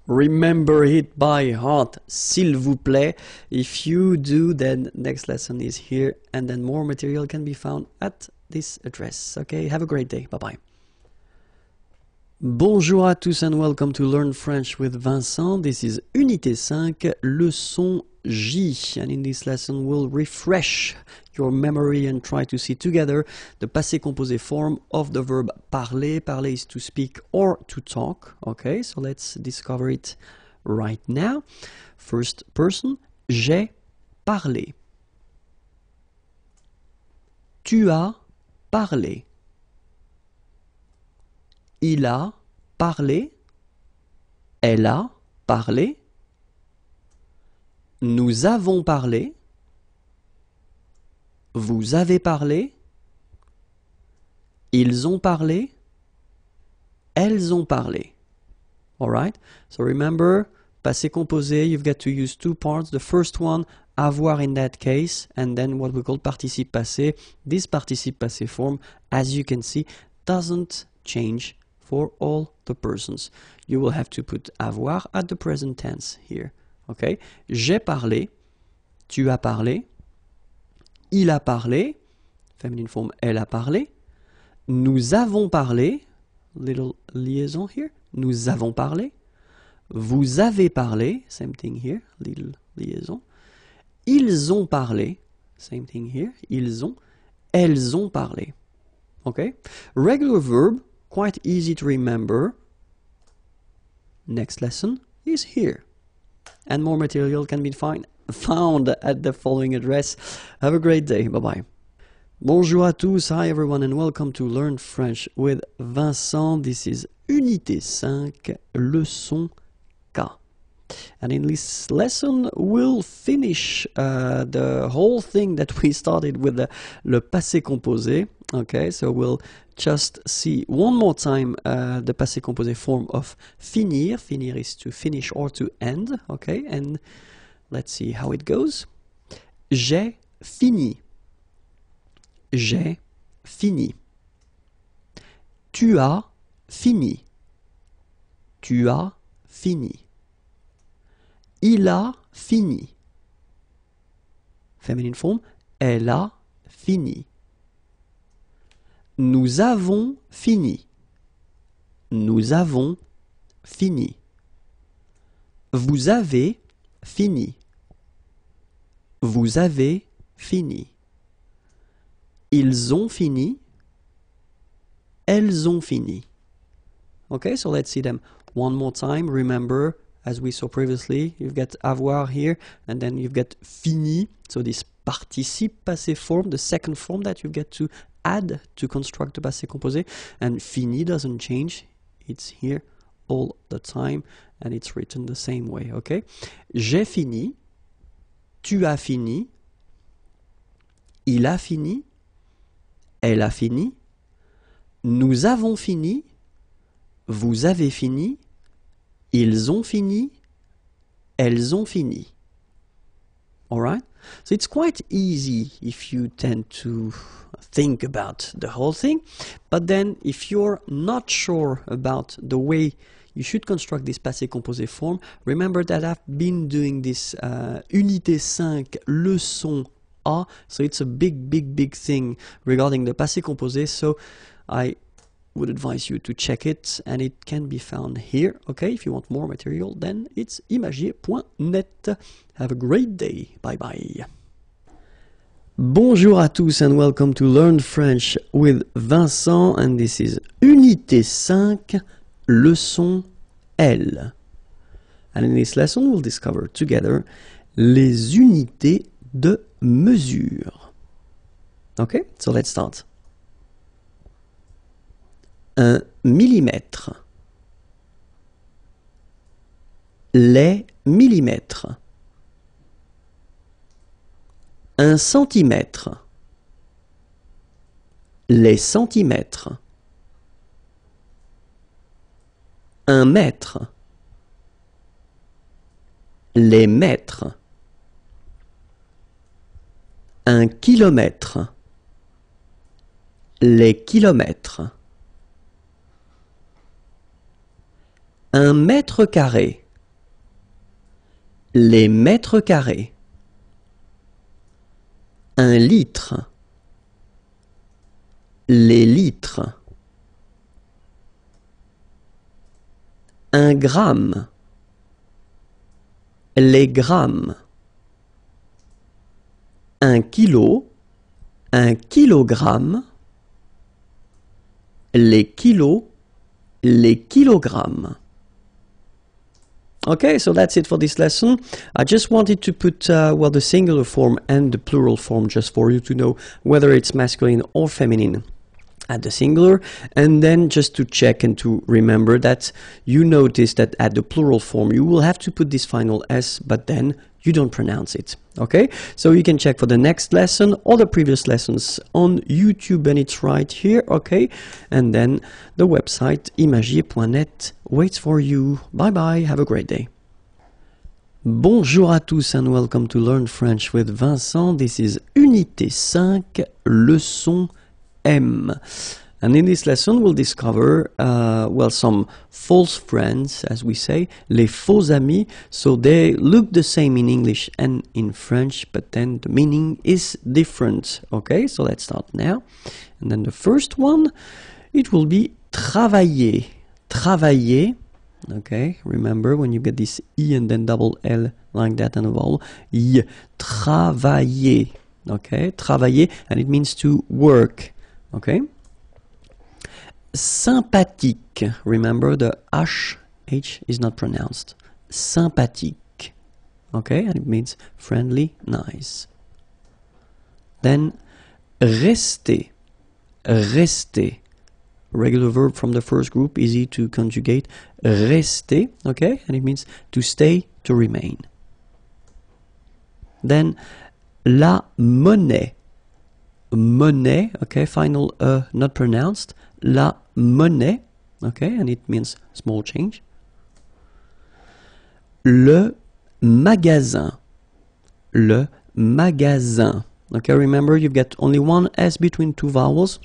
Remember it by heart, s'il vous plaît. If you do, then next lesson is here, and then more material can be found at this address. Okay, have a great day. Bye-bye. Bonjour à tous and welcome to Learn French with Vincent. This is Unité 5, leçon J. And in this lesson, we'll refresh your memory and try to see together the passé composé form of the verb parler. Parler is to speak or to talk. Okay, so let's discover it right now. First person, j'ai parlé. Tu as parlé. Il a parlé. Elle a parlé. Nous avons parlé. Vous avez parlé. Ils ont parlé. Elles ont parlé. Alright? So remember, passé composé, you've got to use two parts. The first one, avoir in that case, and then what we call participe passé. This participe passé form, as you can see, doesn't change for all the persons. You will have to put avoir at the present tense here. Okay? J'ai parlé. Tu as parlé. Il a parlé. Feminine form, elle a parlé. Nous avons parlé. Little liaison here. Nous avons parlé. Vous avez parlé. Same thing here. Little liaison. Ils ont parlé. Same thing here. Ils ont. Elles ont parlé. Okay? Regular verb, quite easy to remember. Next lesson is here. and more material can be found at the following address. Have a great day. Bye-bye. Bonjour à tous. Hi everyone and welcome to Learn French with Vincent. This is Unité 5, leçon K. And in this lesson, we'll finish the whole thing that we started with le passé composé. Okay, so we'll just see one more time the passé composé form of finir. Finir is to finish or to end. Okay, and let's see how it goes. J'ai fini. J'ai fini. Tu as fini. Tu as fini. Il a fini. Feminine form. Elle a fini. Nous avons fini. Nous avons fini. Vous avez fini. Vous avez fini. Ils ont fini. Elles ont fini. Okay, so let's see them one more time. Remember, as we saw previously, you've got avoir here, and then you've got fini. So this participe passé form, the second form that you get to add to construct the passé composé, and fini doesn't change. It's here all the time, and it's written the same way, okay? J'ai fini. Tu as fini. Il a fini. Elle a fini. Nous avons fini. Vous avez fini. Ils ont fini. Elles ont fini. Alright? So it's quite easy if you tend to think about the whole thing. But then if you're not sure about the way you should construct this passé composé form, remember that I've been doing this Unité 5 leçon A. So it's a big thing regarding the passé composé. So I would advise you to check it, and it can be found here. Okay, if you want more material, then it's imagiers.net. Have a great day. Bye bye. Bonjour à tous and welcome to Learn French with Vincent, and this is Unité 5, leçon L. And in this lesson, we'll discover together les unités de mesure. Okay, so let's start. 1 millimètre. Les millimètres. 1 centimètre. Les centimètres. 1 mètre. Les mètres. 1 kilomètre. Les kilomètres. 1 mètre carré. Les mètres carrés. 1 litre. Les litres. 1 gramme. Les grammes. 1 kilo. 1 kilogramme. Les kilos. Les kilogrammes. Okay, so that's it for this lesson. I just wanted to put well, the singular form and the plural form just for you to know whether it's masculine or feminine at the singular, and then just to check and to remember that you notice that at the plural form you will have to put this final S, but then you don't pronounce it. Okay, so you can check for the next lesson or the previous lessons on YouTube, and it's right here. Okay, and then the website imagiers.net waits for you. Bye bye, have a great day. Bonjour à tous and welcome to Learn French with Vincent. This is Unité 5, leçon M. And in this lesson, we'll discover, well, some false friends, as we say, les faux amis. So they look the same in English and in French, but then the meaning is different. Okay, so let's start now. And then the first one, it will be travailler. Travailler. Okay, remember when you get this I and then double L like that and a vowel. I. Travailler. Okay, travailler, and it means to work. Okay. Sympathique. Remember the H is not pronounced. Sympathique. okay, and it means friendly, nice. Then rester, rester, regular verb from the first group, easy to conjugate, rester, okay, and it means to stay, to remain. Then la monnaie, monnaie, okay, final not pronounced, la monnaie, okay, and it means small change. Le magasin, le magasin, okay, remember you've got only one S between two vowels,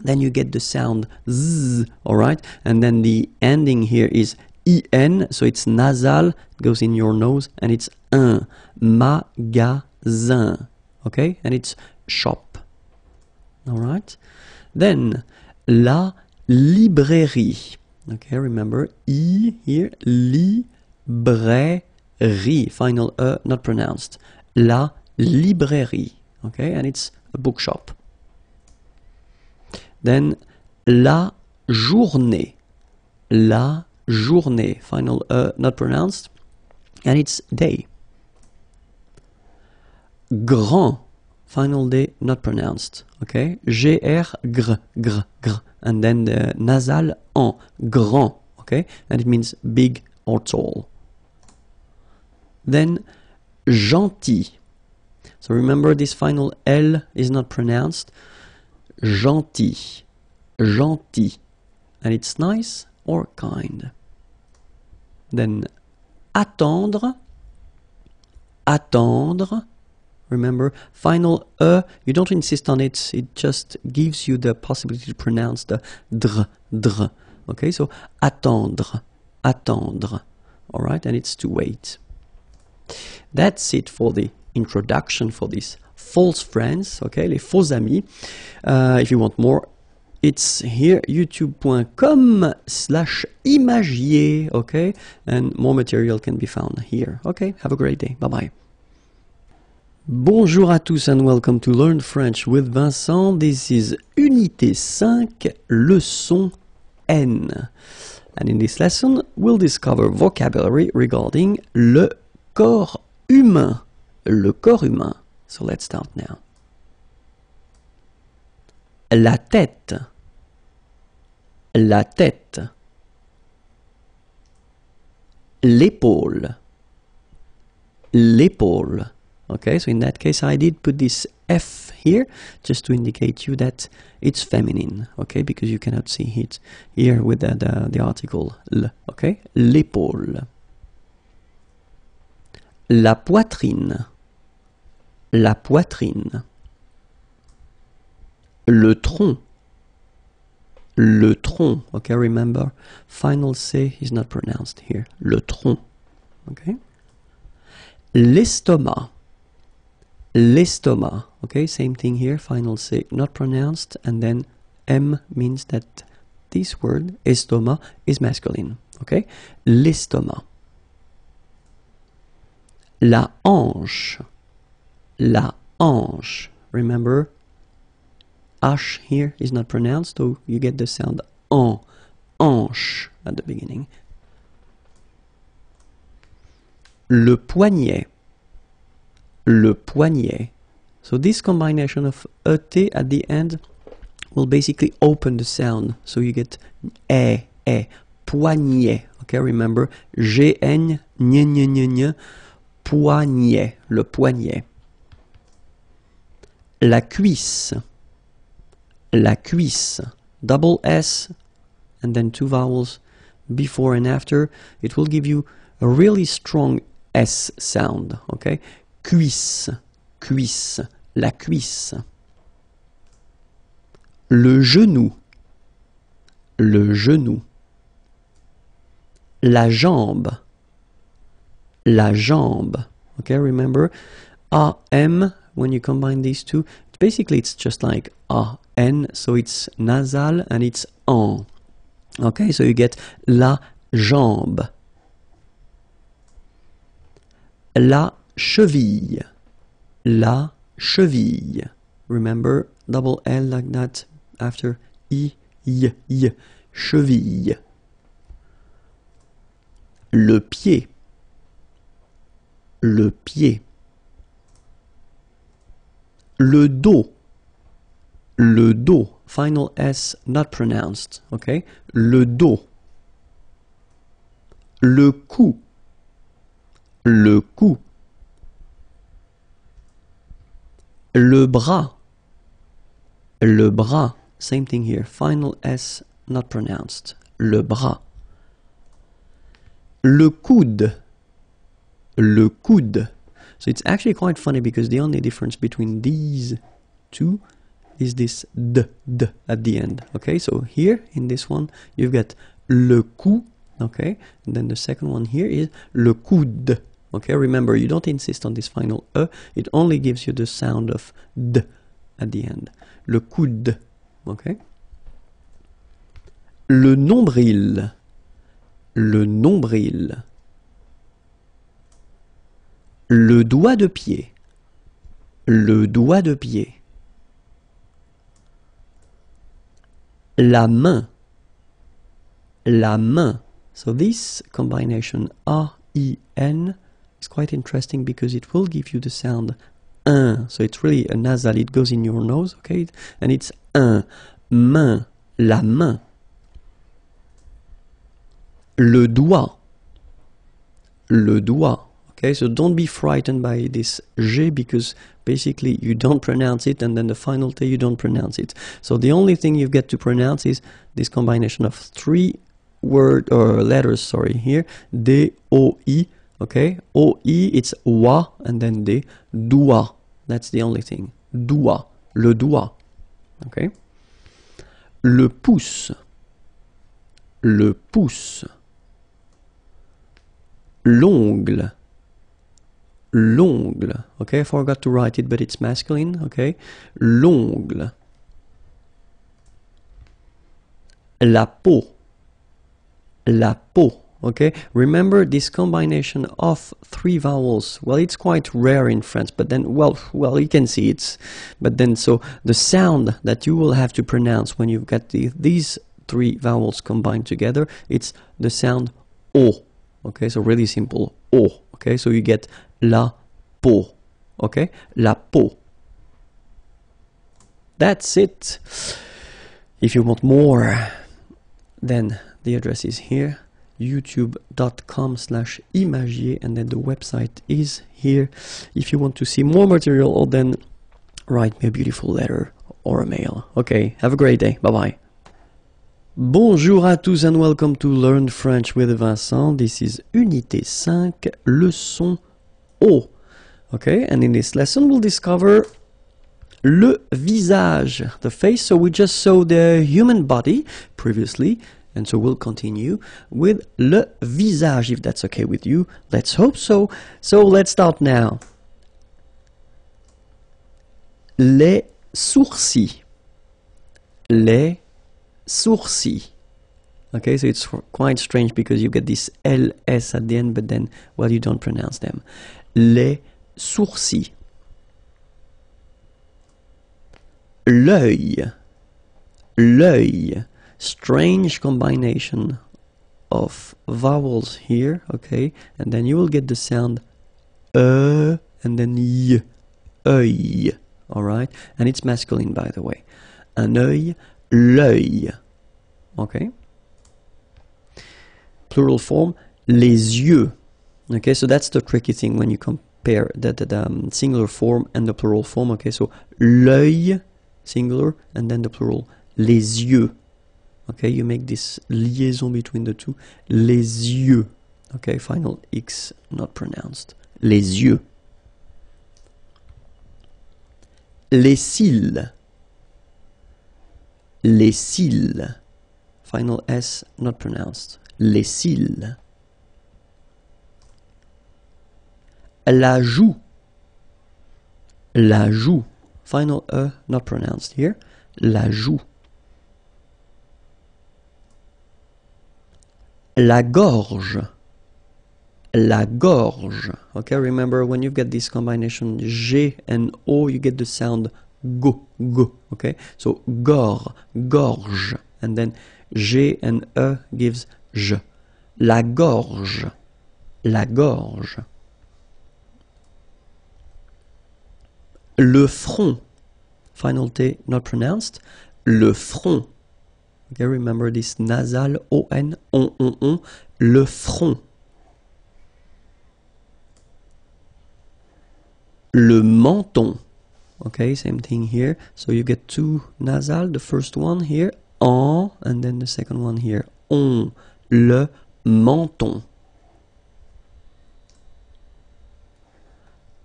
then you get the sound Z, alright, and then the ending here is IN, so it's nasal, goes in your nose, and it's un, magasin, okay, and it's shop, alright. Then la librairie, okay, remember I here, librairie, final not pronounced, la librairie, okay, and it's a bookshop. Then la journée, final not pronounced, and it's day. Grand, final day not pronounced, okay, gr, gr, gr, gr, and then the nasal en, grand, okay, and it means big or tall. Then gentil, so remember this final L is not pronounced, gentil, gentil, and it's nice or kind. Then attendre, attendre, remember final you don't insist on it, it just gives you the possibility to pronounce the dr, dr, okay, so attendre, attendre, alright, and it's to wait. That's it for the introduction for this false friends, okay, les faux amis. If you want more, it's here, youtube.com/imagiers, okay, and more material can be found here. Okay, have a great day. Bye-bye. Bonjour à tous and welcome to Learn French with Vincent. This is Unité 5, leçon N. And in this lesson, we'll discover vocabulary regarding le corps humain. Le corps humain. So let's start now. La tête. La tête. L'épaule. L'épaule. Okay, so in that case I did put this F here just to indicate you that it's feminine, okay, because you cannot see it here with the article L, okay? L'épaule. La poitrine. La poitrine. Le tronc. Le tronc, okay, remember, final C is not pronounced here. Le tronc, okay? L'estomac. L'estomac, okay, same thing here, final C not pronounced, and then M means that this word, estomac, is masculine, okay? L'estomac. La hanche. La hanche. Remember, H here is not pronounced, so you get the sound en, hanche at the beginning. Le poignet. Le poignet. So this combination of ET at the end will basically open the sound, so you get poignet. Okay, remember, G-N, poignet, le poignet. La cuisse. La cuisse. Double S and then two vowels before and after. It will give you a really strong S sound, okay? Cuisse, cuisse, la cuisse. Le genou. Le genou. La jambe. La jambe. Okay, remember, A-M, when you combine these two, basically it's just like A-N, so it's nasal and it's en. Okay, so you get la jambe. La cheville. La cheville. Remember, double L like that after I, y, y. Cheville. Le pied. le pied. Le dos. Le dos. Final S not pronounced. Okay? Le dos. Le cou. Le cou. Le bras. Le bras. Same thing here. Final S not pronounced. Le bras. Le coude. Le coude. So it's actually quite funny because the only difference between these two is this d at the end. Okay, so here in this one you've got le cou, okay, and then the second one here is le coude. Okay, remember you don't insist on this final e, it only gives you the sound of d at the end. Le coude, okay. Le nombril. Le nombril. Le doigt de pied. Le doigt de pied. La main. La main. So this combination R-E-N is quite interesting because it will give you the sound un. So it's really a nasal, it goes in your nose, okay? And it's un. Main. La main. Le doigt. Le doigt. Okay, so don't be frightened by this G because basically you don't pronounce it and then the final T you don't pronounce it. So the only thing you've got to pronounce is this combination of three letters, sorry, here. D, O, I, okay? O, I, it's wa and then D, doigt. That's the only thing. Doigt. Le doigt. Okay? Le pouce. Le pouce. L'ongle. L'ongle. Okay, I forgot to write it, but it's masculine. Okay, l'ongle. La peau. La peau. Okay, remember this combination of three vowels. Well, it's quite rare in France, but then, well, you can see it's. But then, so the sound that you will have to pronounce when you've got these three vowels combined together, it's the sound O. Okay, so really simple O. Okay, so you get la peau. Okay, la peau. That's it. If you want more, then the address is here, youtube.com/imagier, and then the website is here. If you want to see more material, or then write me a beautiful letter or a mail. Okay, have a great day. Bye-bye. Bonjour à tous and welcome to Learn French with Vincent. This is Unité 5, leçon O. Okay, and in this lesson we'll discover le visage, the face. So we just saw the human body previously, and so we'll continue with le visage, if that's okay with you. Let's hope so. So let's start now. Les sourcils. Les sourcils. Okay, so it's quite strange because you get this LS at the end, but then, well, you don't pronounce them. Les sourcils. L'œil. L'œil. Strange combination of vowels here, okay, and then you will get the sound and then y. Oeil. Alright, and it's masculine, by the way. Un oeil. L'œil. Okay. Plural form, les yeux. Okay, so that's the tricky thing when you compare the singular form and the plural form. Okay, so l'œil, singular, and then the plural, les yeux. Okay, you make this liaison between the two. Les yeux. Okay, final X not pronounced. Les yeux. Les cils. Les cils. Final S not pronounced. Les cils. La joue. La joue. Final E not pronounced here. La joue. La gorge. La gorge. Okay, remember when you've got this combination G and O, you get the sound go, go. Okay, so gorge, and then G and E gives J. La gorge. La gorge. Le front. Final T not pronounced. Le front. Okay, remember this nasal on, on. Le front. Le menton. Okay, same thing here. So you get two nasal. The first one here, en, and then the second one here, on. Le menton.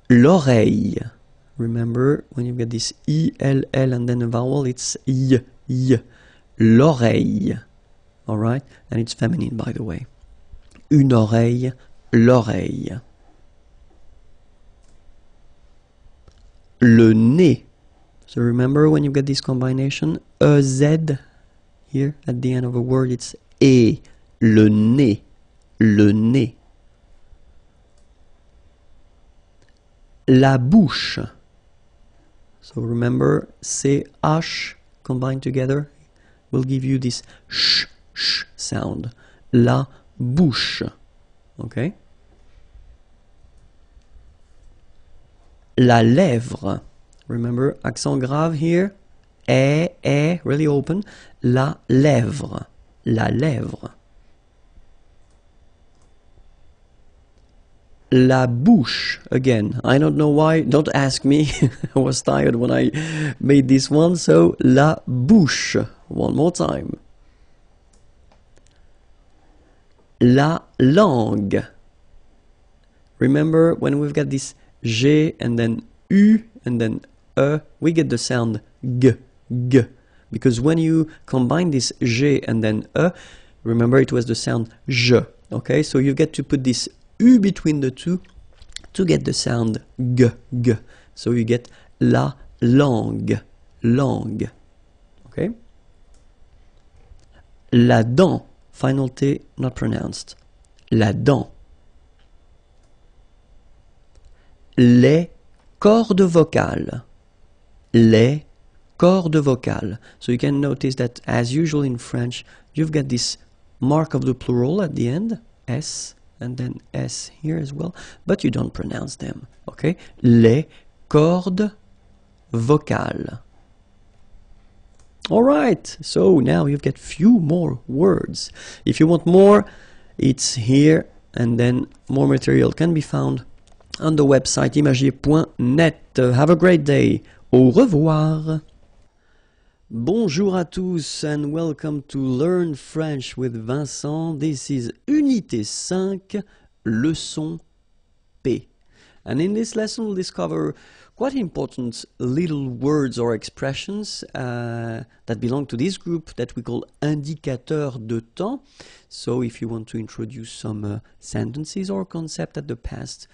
L'oreille. Remember, when you get this I, L, L, and then a vowel, it's I, I. L'oreille. Alright? And it's feminine, by the way. Une oreille, l'oreille. Le nez. So remember, when you get this combination, EZ, here at the end of a word, it's E. Le nez. Le nez. La bouche. So remember, CH combined together will give you this sh sound. La bouche. Okay? La lèvre. Remember, accent grave here. Really open. La lèvre. La lèvre. La bouche, again, I don't know why, don't ask me, I was tired when I made this one, so la bouche, one more time. La langue. Remember, when we've got this G and then U and then E, we get the sound G, G. Because when you combine this G and then E, remember it was the sound J, okay? So you get to put this U between the two to get the sound G, G. So you get la langue, langue. Okay? La dent, final T not pronounced. La dent. Les cordes vocales. Les cordes vocales. So you can notice that as usual in French, you've got this mark of the plural at the end, S, and then S here as well, but you don't pronounce them, okay? Les cordes vocales. All right, so now you've got few more words. If you want more, it's here, and then more material can be found on the website imagiers.net. Have a great day. Au revoir. Bonjour à tous and welcome to Learn French with Vincent. This is Unité 5, Leçon P. And in this lesson we'll discover quite important little words or expressions that belong to this group that we call indicateurs de temps. So if you want to introduce some sentences or concept at the past,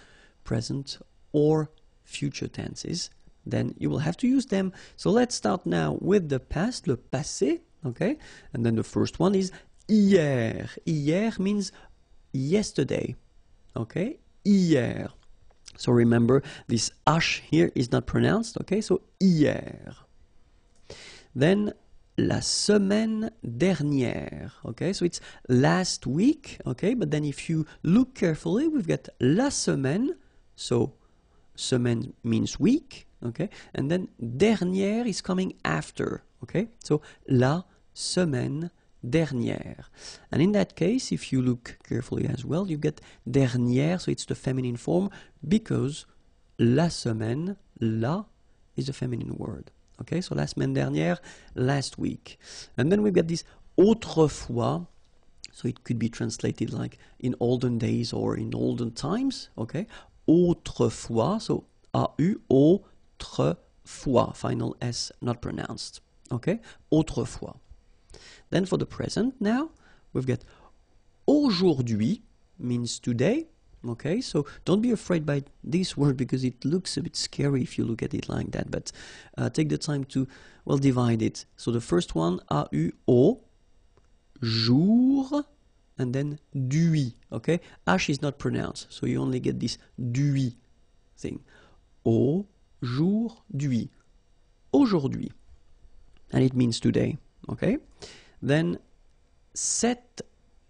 present or future tenses, then you will have to use them. So let's start now with the past, le passé, okay? And then the first one is hier. Hier means yesterday, okay? Hier. So remember, this H here is not pronounced, okay? So hier. Then la semaine dernière, okay? So it's last week, okay? But then if you look carefully, we've got la semaine, so semaine means week, okay, and then dernière is coming after, okay, so la semaine dernière. And in that case, if you look carefully as well, you get dernière, so it's the feminine form, because la semaine, la is a feminine word, okay, so la semaine dernière, last week. And then we've got this autrefois, so it could be translated like in olden days or in olden times, okay, autrefois, so A-U, autrefois, final S not pronounced, okay, autrefois. Then for the present now, we've got aujourd'hui means today, okay, so don't be afraid by this word because it looks a bit scary if you look at it like that, but take the time to, well, divide it. So the first one, A-U-O, jour, and then dui, okay? H is not pronounced, so you only get this dui thing. Aujourd'hui. Aujourd'hui. And it means today, okay? Then, cette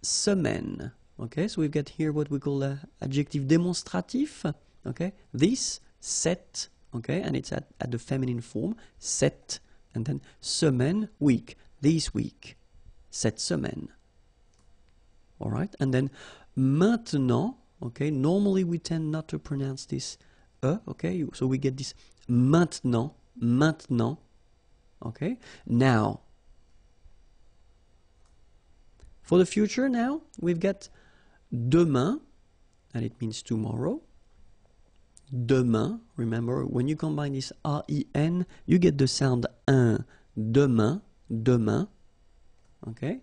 semaine, okay? So we've got here what we call adjective démonstratif, okay? This, cette, okay, and it's at the feminine form, cette, and then semaine, week, this week, cette semaine. All right, and then maintenant, okay, normally we tend not to pronounce this okay, so we get this maintenant, maintenant, okay, now. For the future now, we've got demain, and it means tomorrow. Demain, remember, when you combine this R-I-N, you get the sound un. Demain, demain, okay.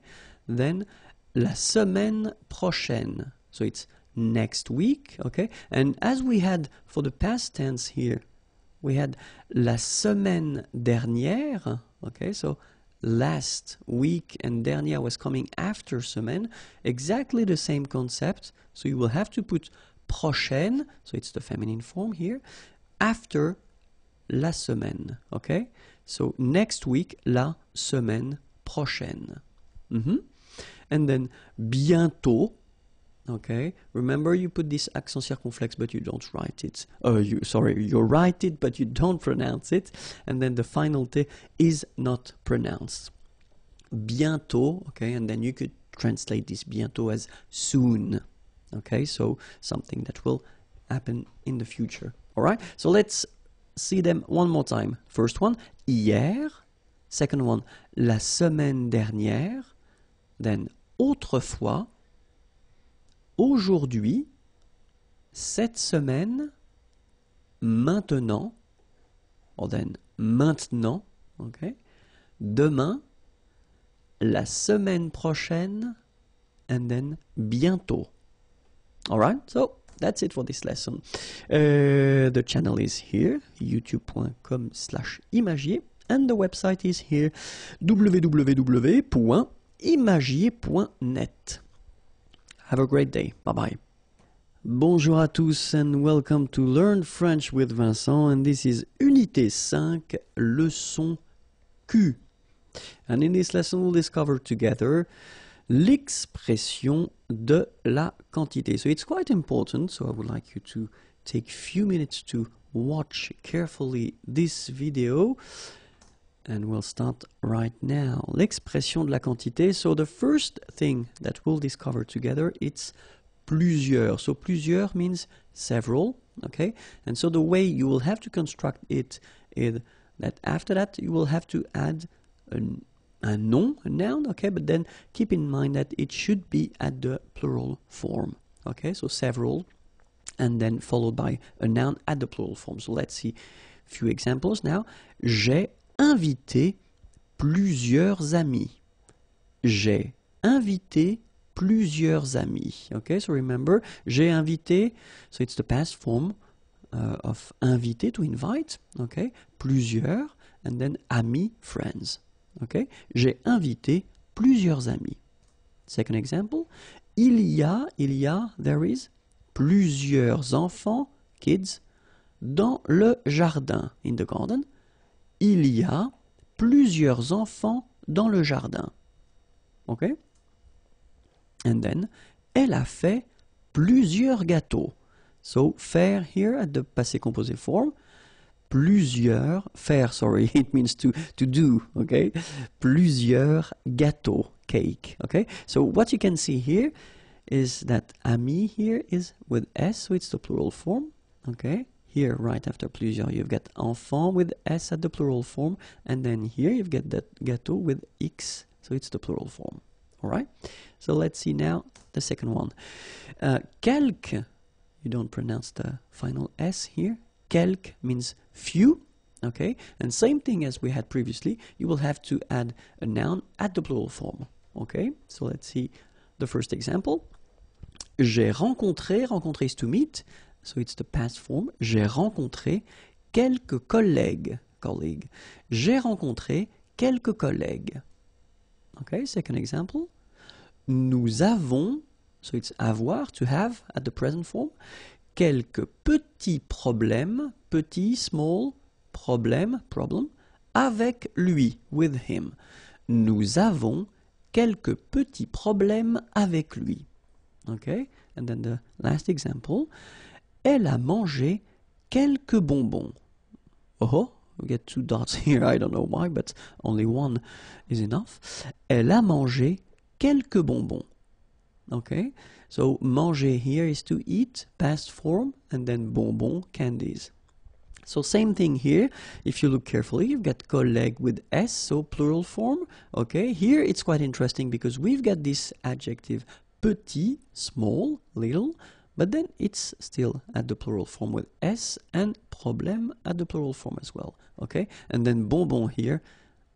Then, la semaine prochaine, so it's next week, okay. And as we had for the past tense here, we had la semaine dernière, okay, so last week, and dernier was coming after semaine, exactly the same concept, so you will have to put prochaine, so it's the feminine form here, after la semaine, okay? So next week, la semaine prochaine. And then bientôt, okay? Remember, you put this accent circonflexe, but you don't write it. You write it, but you don't pronounce it. And then the final T is not pronounced. Bientôt, okay? And then you could translate this bientôt as soon. Okay, so something that will happen in the future. All right, so let's see them one more time. First one, hier. Second one, la semaine dernière. Then, autrefois. Aujourd'hui. Cette semaine. Maintenant. Or then, maintenant. Okay. Demain. La semaine prochaine. And then, bientôt. Alright, so that's it for this lesson. The channel is here, youtube.com/imagier, and the website is here, www.imagier.net. Have a great day. Bye-bye. Bonjour à tous and welcome to Learn French with Vincent, and this is Unité 5, leçon Q. And in this lesson we'll discover together l'expression de la quantité. So it's quite important, so I would like you to take a few minutes to watch carefully this video, and we'll start right now. L'expression de la quantité. So the first thing that we'll discover together, it's plusieurs. So plusieurs means several, okay? And so the way you will have to construct it is that after that you will have to add a noun, a noun, okay, but then keep in mind that it should be at the plural form, okay, so several, and then followed by a noun at the plural form. So let's see a few examples now. J'ai invité plusieurs amis. J'ai invité plusieurs amis, okay, so remember, j'ai invité, so it's the past form of inviter, to invite, okay, plusieurs, and then amis, friends. Okay, j'ai invité plusieurs amis. Second example, il y a, there is, plusieurs enfants, kids, dans le jardin, in the garden. Il y a plusieurs enfants dans le jardin. Okay? And then, elle a fait plusieurs gâteaux. So, faire here at the passé composé form. Plusieurs, faire, sorry, it means to do, okay? Plusieurs gâteaux, cake, okay? So what you can see here is that ami here is with S, so it's the plural form, okay? Here, right after plusieurs, you've got enfant with S at the plural form, and then here you've got that gâteau with X, so it's the plural form, all right? So let's see now the second one. Quelques, you don't pronounce the final S here. Quelques means few, okay? And same thing as we had previously, you will have to add a noun at the plural form, okay? So let's see the first example. J'ai rencontré, rencontrer is to meet, so it's the past form. J'ai rencontré quelques collègues, colleague. J'ai rencontré quelques collègues. Okay, second example. Nous avons, so it's avoir, to have at the present form. Quelques petits problèmes, petit, small, problème, problem, avec lui, with him. Nous avons quelques petits problèmes avec lui. Okay, and then the last example. Elle a mangé quelques bonbons. oh, we get 2 dots here, I don't know why, but only one is enough. Elle a mangé quelques bonbons. Okay, so manger here is to eat, past form, and then bonbon, candies. So same thing here. If you look carefully, you've got collègue with S, so plural form. Okay, here it's quite interesting because we've got this adjective petit, small, little, but then it's still at the plural form with S, and problème at the plural form as well. Okay, and then bonbon here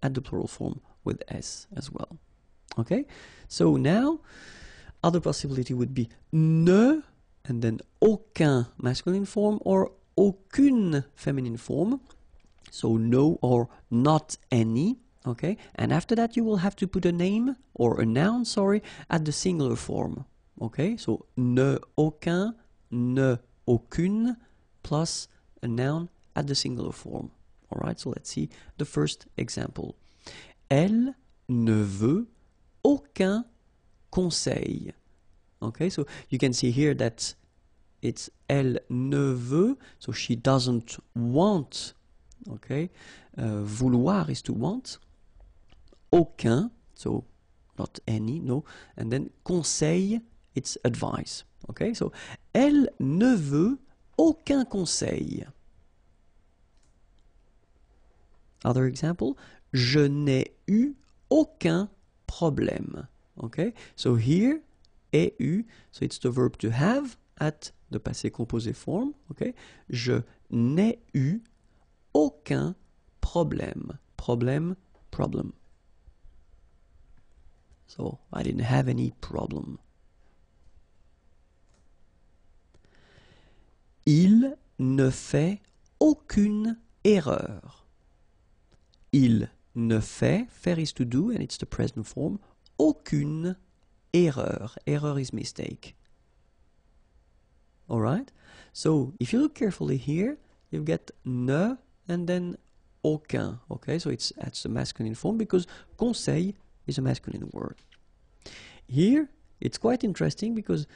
at the plural form with S as well. Okay, so now other possibility would be ne, and then aucun masculine form, or aucune feminine form, so no or not any. Okay, and after that you will have to put a name or a noun, sorry, at the singular form. Okay, so ne aucun, ne aucune, plus a noun at the singular form. Alright, so let's see the first example. Elle ne veut aucun conseil. Okay, so you can see here that it's elle ne veut, so she doesn't want. Okay, vouloir is to want. Aucun, so not any, no, and then conseil, it's advice. Okay, so elle ne veut aucun conseil. Other example, je n'ai eu aucun problème. Okay, so here, ai eu, so it's the verb to have at the passé composé form. Okay, je n'ai eu aucun problème. Problème, problem. So I didn't have any problem. Il ne fait aucune erreur. Il ne fait, faire is to do, and it's the present form, aucune erreur. Erreur is mistake. Alright? So if you look carefully here, you've got ne and then aucun. Okay, so that's the masculine form because conseil is a masculine word. Here, it's quite interesting because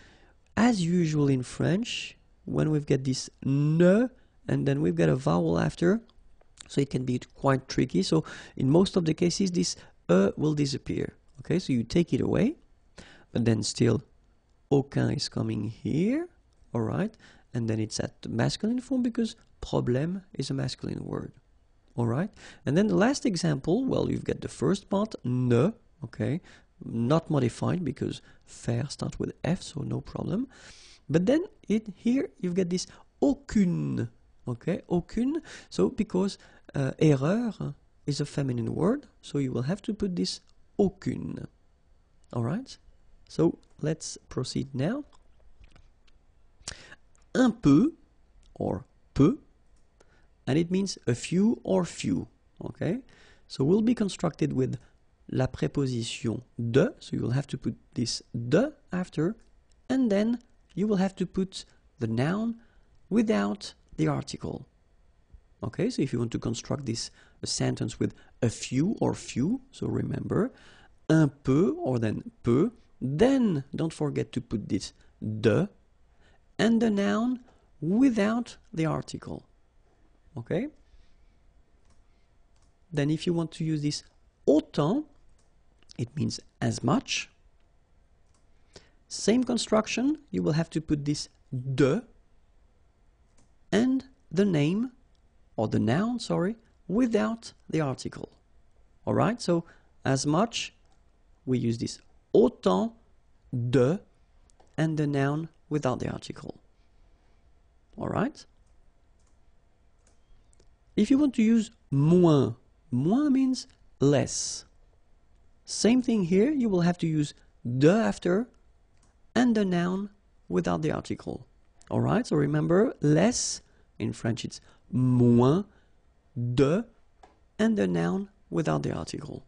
as usual in French, when we've got this ne and then we've got a vowel after, so it can be quite tricky. So in most of the cases, this will disappear. Okay, so you take it away, but then still aucun is coming here. All right, and then it's at the masculine form because problème is a masculine word. All right, and then the last example, well, you've got the first part, ne, okay, not modified because faire starts with F, so no problem. But then here you've got this aucune, okay, aucune, so because erreur is a feminine word, so you will have to put this aucune. All right, so let's proceed now. Un peu, or peu, and it means a few or few, okay? So will be constructed with la préposition de, so you will have to put this de after, and then you will have to put the noun without the article. Okay, so if you want to construct this sentence with a few or few, so remember, un peu or then peu, then don't forget to put this de, and the noun without the article. Okay? Then if you want to use this autant, it means as much. Same construction, you will have to put this de and the name, or the noun, sorry, without the article. Alright, so as much, we use this autant de and the noun without the article. Alright? If you want to use moins, moins means less. Same thing here, you will have to use de after and the noun without the article. Alright, so remember, less, in French it's moins, de, and the noun without the article.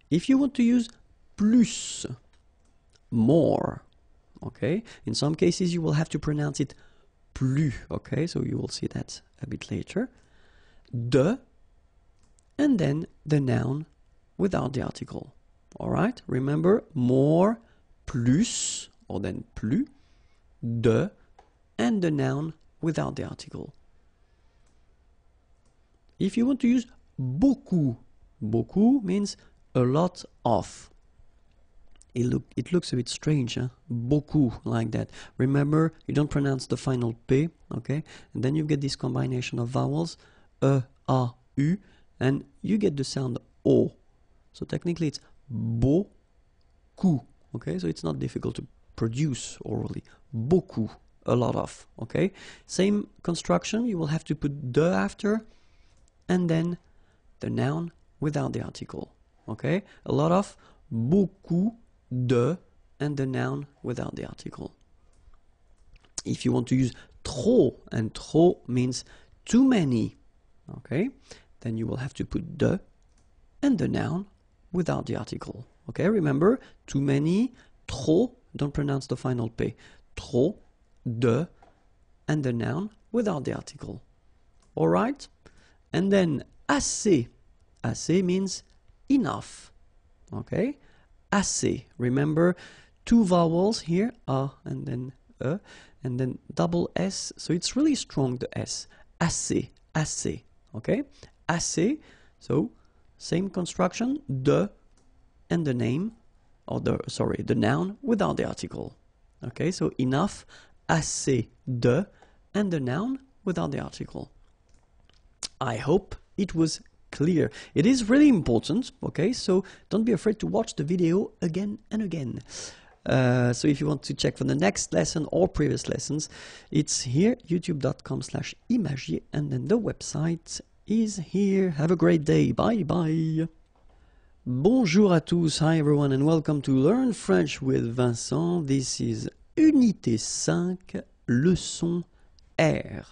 If you want to use plus, more, okay, in some cases you will have to pronounce it plus, okay, so you will see that a bit later. De, and then the noun without the article. Alright, remember, more, plus, or then plus, de, and the noun without the article. If you want to use beaucoup, beaucoup means a lot of. It looks a bit strange, huh? Beaucoup, like that. Remember, you don't pronounce the final P, okay? And then you get this combination of vowels, E, A, U, and you get the sound O. So technically it's beaucoup, okay? So it's not difficult to produce orally. Beaucoup, a lot of, okay? Same construction, you will have to put de after, and then the noun without the article, okay? A lot of, beaucoup de, and the noun without the article. If you want to use trop, and trop means too many, okay? Then you will have to put de and the noun without the article, okay? Remember, too many, trop, don't pronounce the final P. Trop, de, and the noun without the article. All right? And then assez. Assez means enough, okay? Assez. Remember, two vowels here, a and then e, and then double s. So it's really strong, the s. Assez, assez, okay? Assez. So same construction, de, and the name, or the noun without the article. Okay, so enough, assez de, and the noun without the article. I hope it was clear. It is really important, okay, so don't be afraid to watch the video again and again. So if you want to check for the next lesson or previous lessons, it's here, youtube.com/imagier, and then the website is here. Have a great day. Bye bye. Bonjour à tous. Hi everyone, and welcome to Learn French with Vincent. This is Unité 5, leçon R.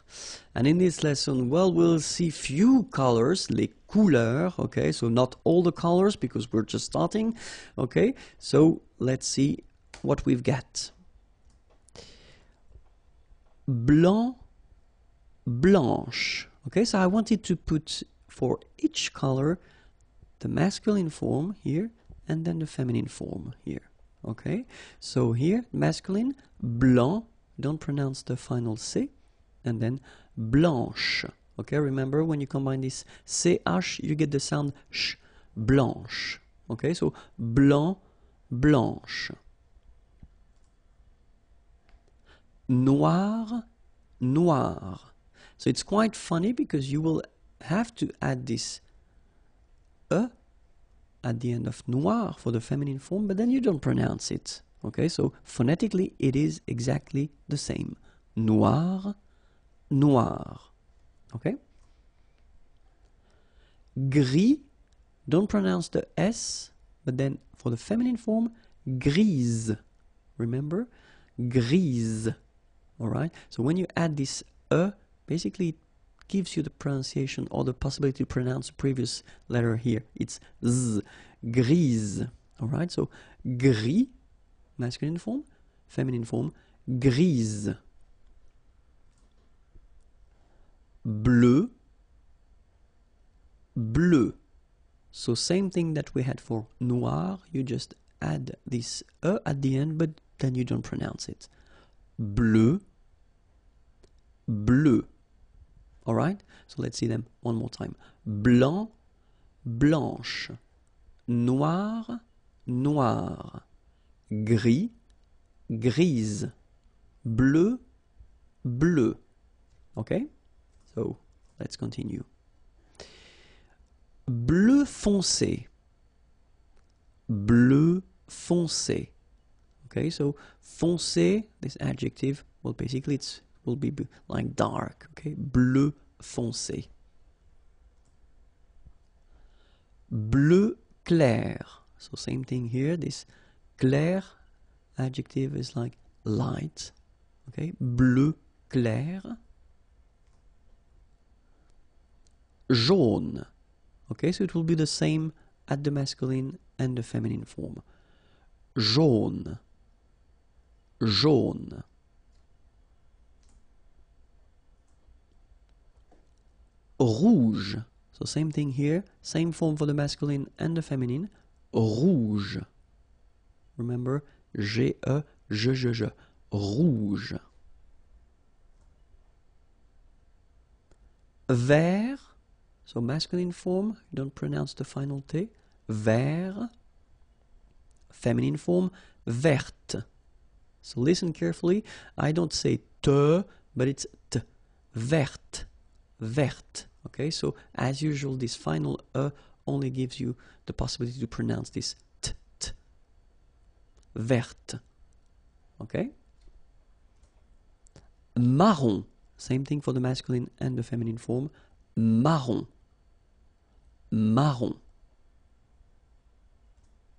And in this lesson, well, we'll see few colors, les couleurs, okay? So not all the colors because we're just starting, okay? So let's see what we've got. Blanc, blanche. Okay, so I wanted to put for each color the masculine form here and then the feminine form here. Okay, so here masculine, blanc, don't pronounce the final C, and then blanche. Okay, remember when you combine this CH, you get the sound sh, blanche. Okay, so blanc, blanche. Noir, noir. So it's quite funny because you will have to add this E at the end of noir for the feminine form, but then you don't pronounce it. Okay, so phonetically it is exactly the same. Noir, noir. Okay? Gris, don't pronounce the S, but then for the feminine form, grise. Remember? Grise. Alright? So when you add this E, basically it gives you the pronunciation or the possibility to pronounce the previous letter here. It's Z. Grise. Alright? So gris, masculine form, feminine form, grise. Bleu, bleu. So same thing that we had for noir, you just add this E at the end, but then you don't pronounce it. Bleu, bleu. Alright? So let's see them one more time. Blanc, blanche. Noir, noir. Gris, grise. Bleu, bleu. Okay? So let's continue. Bleu foncé. Bleu foncé. Okay, so foncé, this adjective, well, basically it will be like dark. Okay, bleu foncé. Bleu clair. So same thing here. This clair adjective is like light. Okay, bleu clair. Jaune. Okay, so it will be the same at the masculine and the feminine form. Jaune. Jaune. Rouge. So same thing here, same form for the masculine and the feminine. Rouge. Remember, G-E, je. Rouge. Vert. So masculine form, you don't pronounce the final T. Vert. Feminine form, verte. So listen carefully. I don't say te, but it's t. Verte. Verte. Okay, so as usual, this final E only gives you the possibility to pronounce this t. T. Verte. Okay? Marron. Same thing for the masculine and the feminine form. Marron. Marron.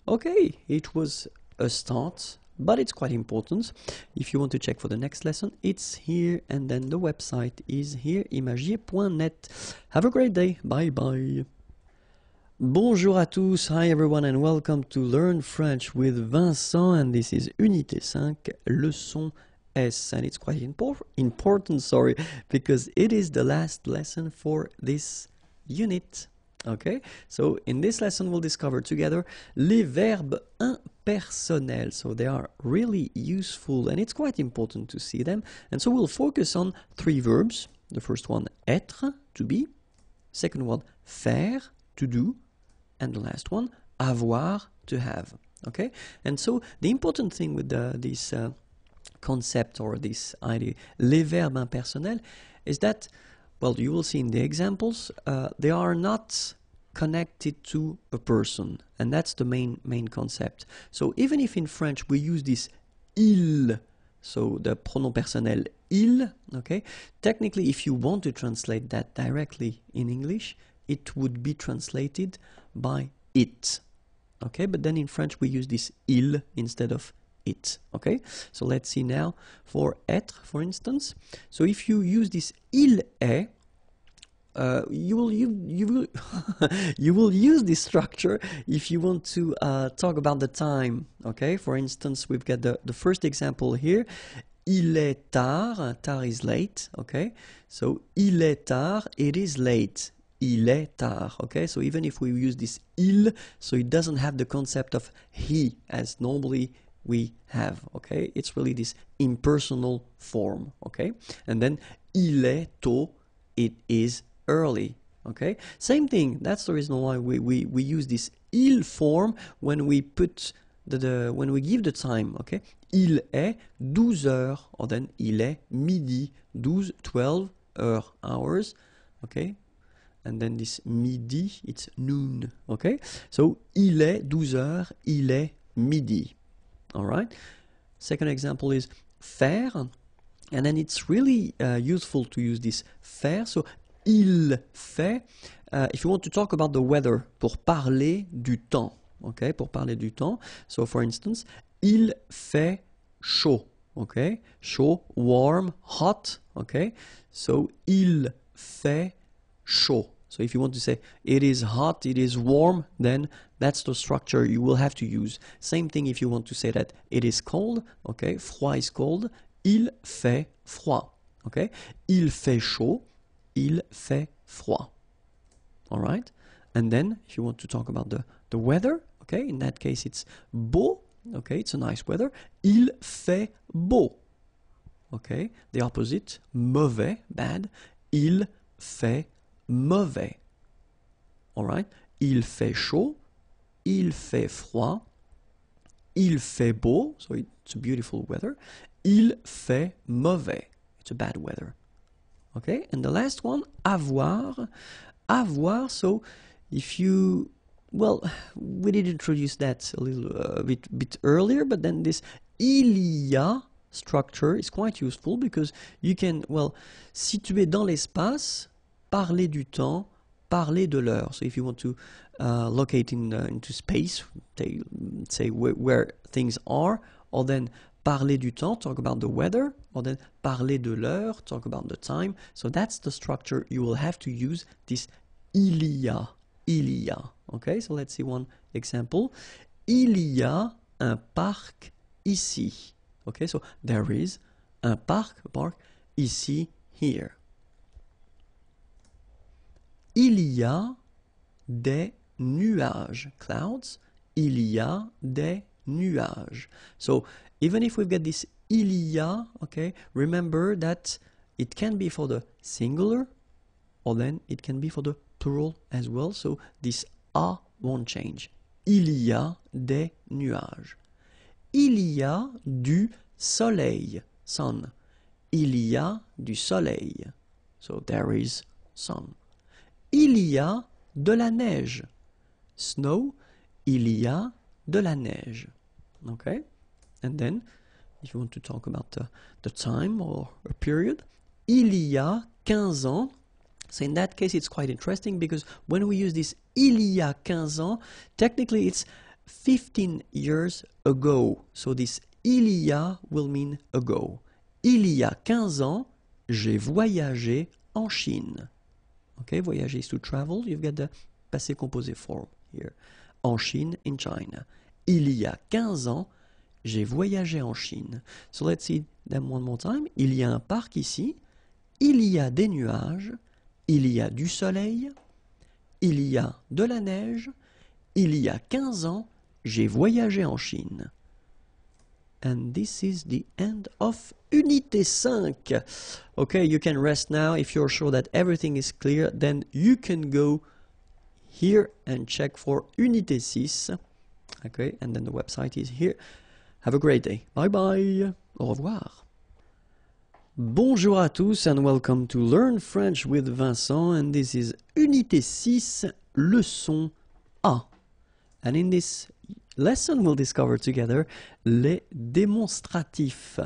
Okay, it was a start, but it's quite important. If you want to check for the next lesson, it's here, and then the website is here, imagiers.net. Have a great day. Bye bye. Bonjour à tous. Hi everyone, and welcome to Learn French with Vincent, and this is Unité 5, leçon S, and it's quite important, because it is the last lesson for this unit. Okay, so in this lesson we'll discover together les verbes impersonnels. So they are really useful and it's quite important to see them. And so we'll focus on 3 verbs. The first one, être, to be. Second one, faire, to do. And the last one, avoir, to have. Okay, and so the important thing with this concept or this idea, les verbes impersonnels, is that, well, you will see in the examples, they are not connected to a person, and that's the main concept. So even if in French we use this il, so the pronom personnel il, okay, technically if you want to translate that directly in English, it would be translated by it. Okay, but then in French we use this il instead of it. Okay, so let's see now for être, for instance. So if you use this il est, you will use this structure if you want to talk about the time. Okay, for instance, we've got the first example here. Il est tard. Tard is late. Okay, so il est tard, it is late. Il est tard. Okay, so even if we use this il, so it doesn't have the concept of he as normally we have. Okay, it's really this impersonal form. Okay, and then il est tôt, it is early. Okay, same thing. That's the reason why we use this il form when we put when we give the time. Okay, il est 12 heures, or then il est midi, 12 hours. Okay, and then this midi, it's noon. Okay, so il est 12 heures, il est midi. All right. Second example is faire, and then it's really useful to use this faire. So il fait, if you want to talk about the weather, pour parler du temps. Okay, pour parler du temps. So for instance, il fait chaud. Okay, chaud, warm, hot. Okay, so il fait chaud. So if you want to say it is hot, it is warm, then that's the structure you will have to use. Same thing if you want to say that it is cold. Okay, froid is cold. Il fait froid. Okay, il fait chaud. Il fait froid. All right, and then if you want to talk about the weather, okay, in that case it's beau. Okay, it's a nice weather. Il fait beau. Okay, the opposite, mauvais, bad. Il fait mauvais. All right, il fait chaud. Il fait froid. Il fait beau, so it's a beautiful weather. Il fait mauvais. It's a bad weather. Okay, and the last one, avoir. Avoir, so if you, well, we did introduce that a little bit earlier, but then this il y a structure is quite useful because you can, well, situer dans l'espace, parler du temps, parler de l'heure. So if you want to locate into space, say where things are, or then parler du temps, talk about the weather, or then parler de l'heure, talk about the time. So that's the structure you will have to use, this il y a, il y a. Okay, so let's see one example. Il y a un parc ici. Okay, so there is un parc, ici, here. Il y a des nuages, clouds. Il y a des nuages. So even if we've got this il y a, okay, remember that it can be for the singular, or then it can be for the plural as well, so this a won't change. Il y a des nuages. Il y a du soleil, sun. Il y a du soleil, so there is sun. Il y a de la neige, snow. Il y a de la neige, okay? And then, if you want to talk about the time or a period, il y a 15 ans. So in that case, it's quite interesting because when we use this il y a 15 ans, technically it's 15 years ago. So this il y a will mean ago. Il y a 15 ans, j'ai voyagé en Chine. Okay, voyager is to travel. You've got the passé composé form here. En Chine, in China. Il y a 15 ans, j'ai voyagé en Chine. So let's see them one more time. Il y a un parc ici. Il y a des nuages. Il y a du soleil. Il y a de la neige. Il y a 15 ans, j'ai voyagé en Chine. And this is the end of Unité 5. Okay, you can rest now. If you're sure that everything is clear, then you can go here and check for Unité 6. Okay, and then the website is here. Have a great day. Bye bye. Au revoir. Bonjour à tous and welcome to Learn French with Vincent, and this is Unité 6, leçon A. And in this lesson we'll discover together les démonstratifs.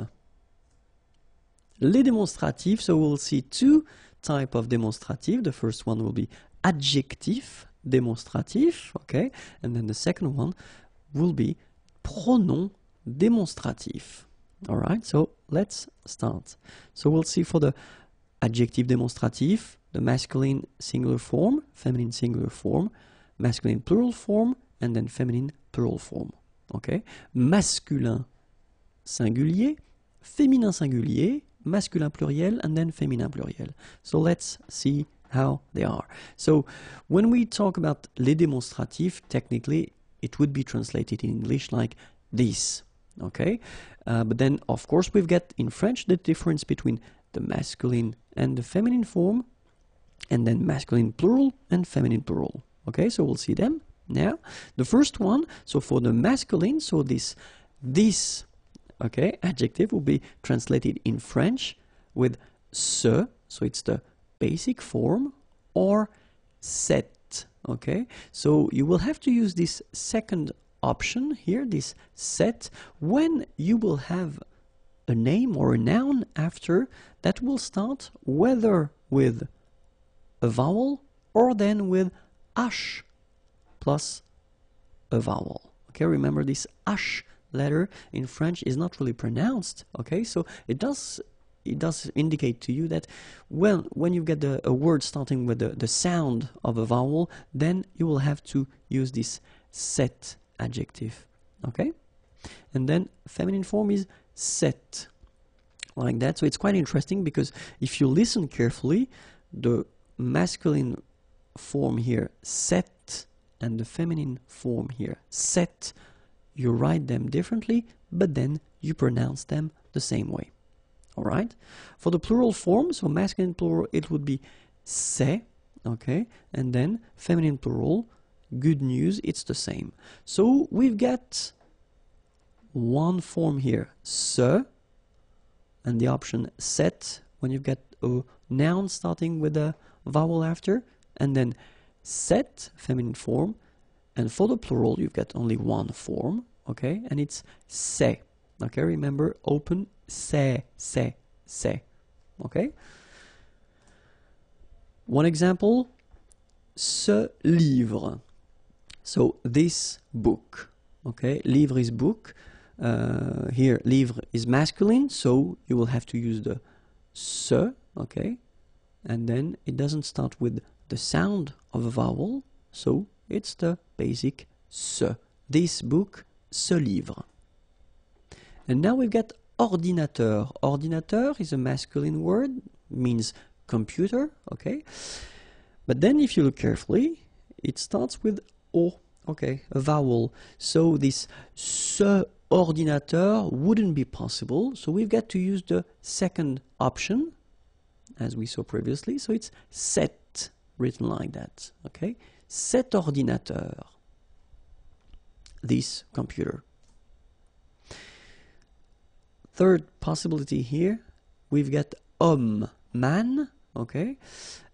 Les démonstratifs, so we'll see two types of démonstratifs. The first one will be adjectif démonstratif, okay? And then the second one will be pronom démonstratif. Alright, so let's start. So we'll see for the adjective démonstratif, the masculine singular form, feminine singular form, masculine plural form, and then feminine plural form. Okay? Masculin singulier, féminin singulier, masculin pluriel, and then féminin pluriel. So let's see how they are. So when we talk about les démonstratifs, technically it would be translated in English like this. Okay? But then of course we've got in French the difference between the masculine and the feminine form, and then masculine plural and feminine plural. Okay, so we'll see them now. The first one, so for the masculine, so this okay, adjective will be translated in French with ce, so it's the basic form, or cette. Okay, so you will have to use this second option here, this cette, when you will have a name or a noun after that will start whether with a vowel or then with h plus a vowel. Okay, remember this h letter in French is not really pronounced. Okay, so it does indicate to you that when you get a word starting with the sound of a vowel, then you will have to use this cette adjective. Okay, and then feminine form is cette, like that. So it's quite interesting because if you listen carefully, the masculine form here cette and the feminine form here cette, you write them differently, but then you pronounce them the same way. All right, for the plural form, so masculine plural, it would be c'est. Okay, and then feminine plural, good news, it's the same. So we've got one form here, ce, and the option cette when you've got a noun starting with a vowel after, and then cette, feminine form, and for the plural you've got only one form, okay, and it's c'est. Okay, remember, open, c'est, okay. One example, ce livre. So this book, okay, livre is book. Here, livre is masculine, so you will have to use the ce, okay, and then it doesn't start with the sound of a vowel, so it's the basic ce. This book, ce livre. And now we've got ordinateur. Ordinateur is a masculine word, means computer, okay, but then if you look carefully, it starts with O, okay, a vowel. So this ce ordinateur wouldn't be possible, so we've got to use the second option, as we saw previously, so it's cette. written like that. Okay, cet ordinateur, this computer. Third possibility here, we've got homme, man, okay,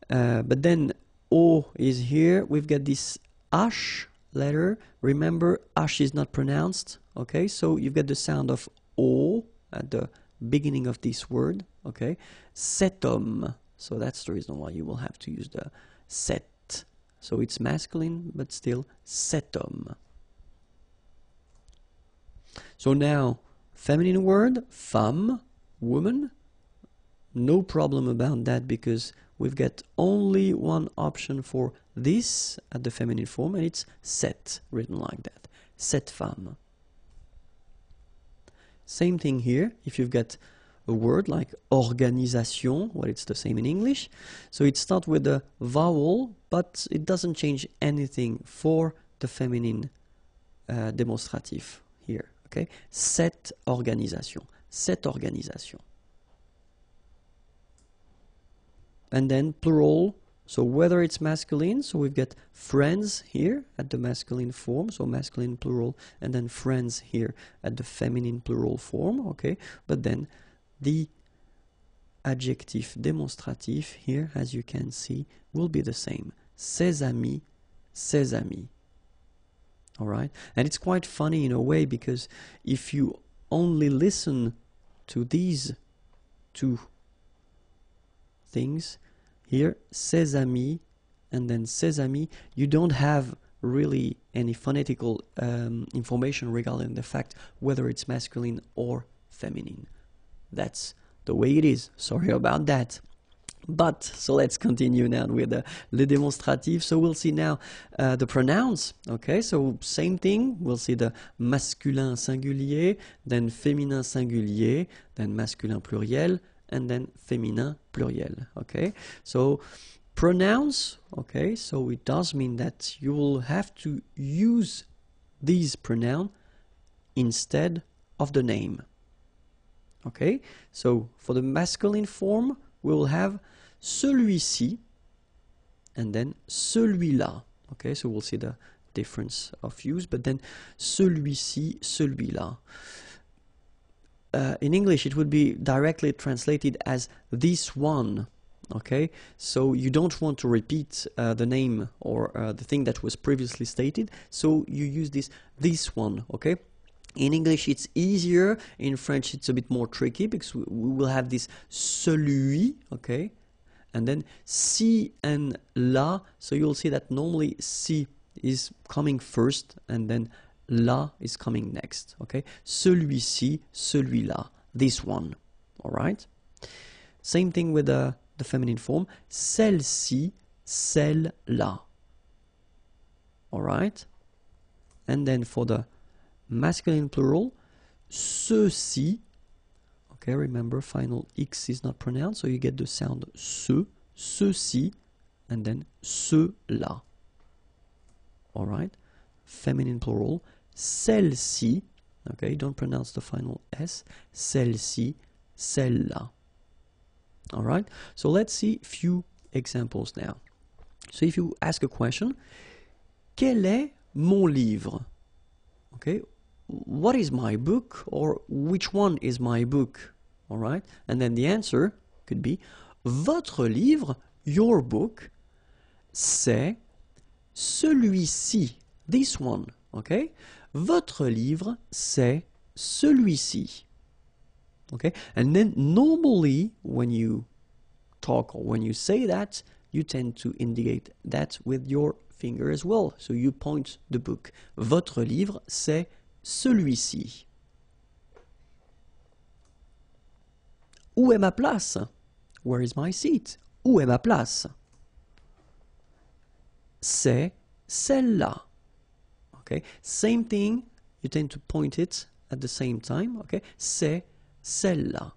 but then O is here, we've got this H letter. Remember, H is not pronounced, okay, so you've got the sound of O at the beginning of this word, okay, cet homme, so that's the reason why you will have to use the cet, so it's masculine, but still cet homme. So now, feminine word, femme, woman, no problem about that because we've got only one option for this at the feminine form, and it's cette, written like that, cette femme. Same thing here, if you've got a word like organisation, well, it's the same in English, so it starts with a vowel, but it doesn't change anything for the feminine demonstrative here. Okay, cette organisation, cette organisation. And then plural, so whether it's masculine, so we've got friends here at the masculine form, so masculine plural, and then friends here at the feminine plural form, okay, but then the adjective demonstrative here, as you can see, will be the same, ses amis, ses amis. All right, and it's quite funny in a way because if you only listen to these two things here, ses amis and then ses amis, you don't have really any phonetical information regarding the fact whether it's masculine or feminine. That's the way it is. Sorry about that. But, so let's continue now with le démonstratif. So we'll see now the pronouns, okay, so same thing, we'll see the masculin singulier, then féminin singulier, then masculin pluriel, and then féminin pluriel, okay. So pronouns, okay, so it does mean that you will have to use these pronouns instead of the name, okay. So for the masculine form, we will have celui-ci and then celui-là. Okay, so we'll see the difference of use, but then celui-ci, celui-là. In English, it would be directly translated as this one. Okay, so you don't want to repeat the name or the thing that was previously stated, so you use this one. Okay. In English, it's easier. In French, it's a bit more tricky because we will have this celui, okay, and then ci and là. So you'll see that normally ci is coming first and then là is coming next, okay. Celui-ci, celui-là, this one, all right. Same thing with the feminine form, celle-ci, celle-là, all right. And then for the masculine plural, ceux-ci, okay, remember final X is not pronounced, so you get the sound ce, ceux-ci, and then ceux-là. Alright, feminine plural, celle-ci, okay, don't pronounce the final S, celle-ci, celle-là. Alright, so let's see a few examples now. So if you ask a question, quel est mon livre? Okay, what is my book, or which one is my book? All right, and then the answer could be votre livre, your book, c'est celui-ci, this one. Okay, votre livre, c'est celui-ci. Okay, and then normally when you talk or when you say that, you tend to indicate that with your finger as well. So you point the book. Votre livre, c'est celui-ci. Où est ma place? Where is my seat? Où est ma place? C'est celle-là. Okay, same thing. You tend to point it at the same time. Okay, c'est celle-là.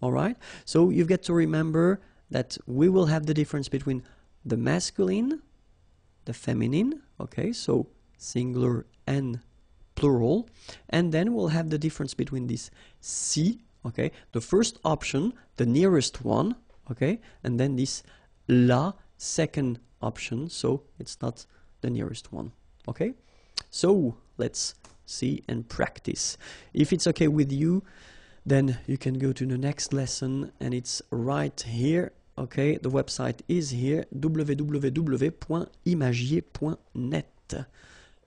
All right. So you've got to remember that we will have the difference between the masculine, the feminine, okay, so singular and plural, and then we'll have the difference between this ci, okay, the first option, the nearest one, okay? And then this la, second option, so it's not the nearest one, okay? So let's see and practice. If it's okay with you, then you can go to the next lesson, and it's right here, okay? The website is here, www.imagiers.net.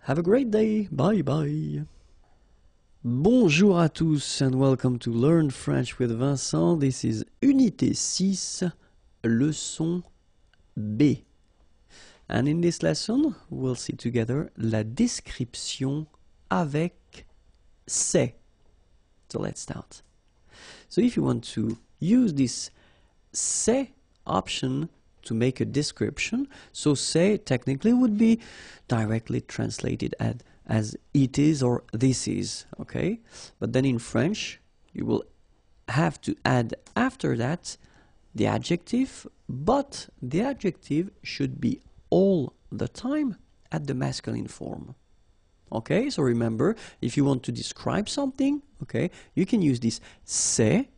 Have a great day. Bye bye. Bonjour à tous and welcome to Learn French with Vincent. This is Unité 6, leçon B. And in this lesson, we'll see together la description avec c'est. So let's start. So if you want to use this c'est option to make a description, so c'est technically would be directly translated as it is or this is, okay? But then in French, you will have to add after that the adjective, but the adjective should be all the time at the masculine form. Okay, so remember, if you want to describe something, okay, you can use this c'est,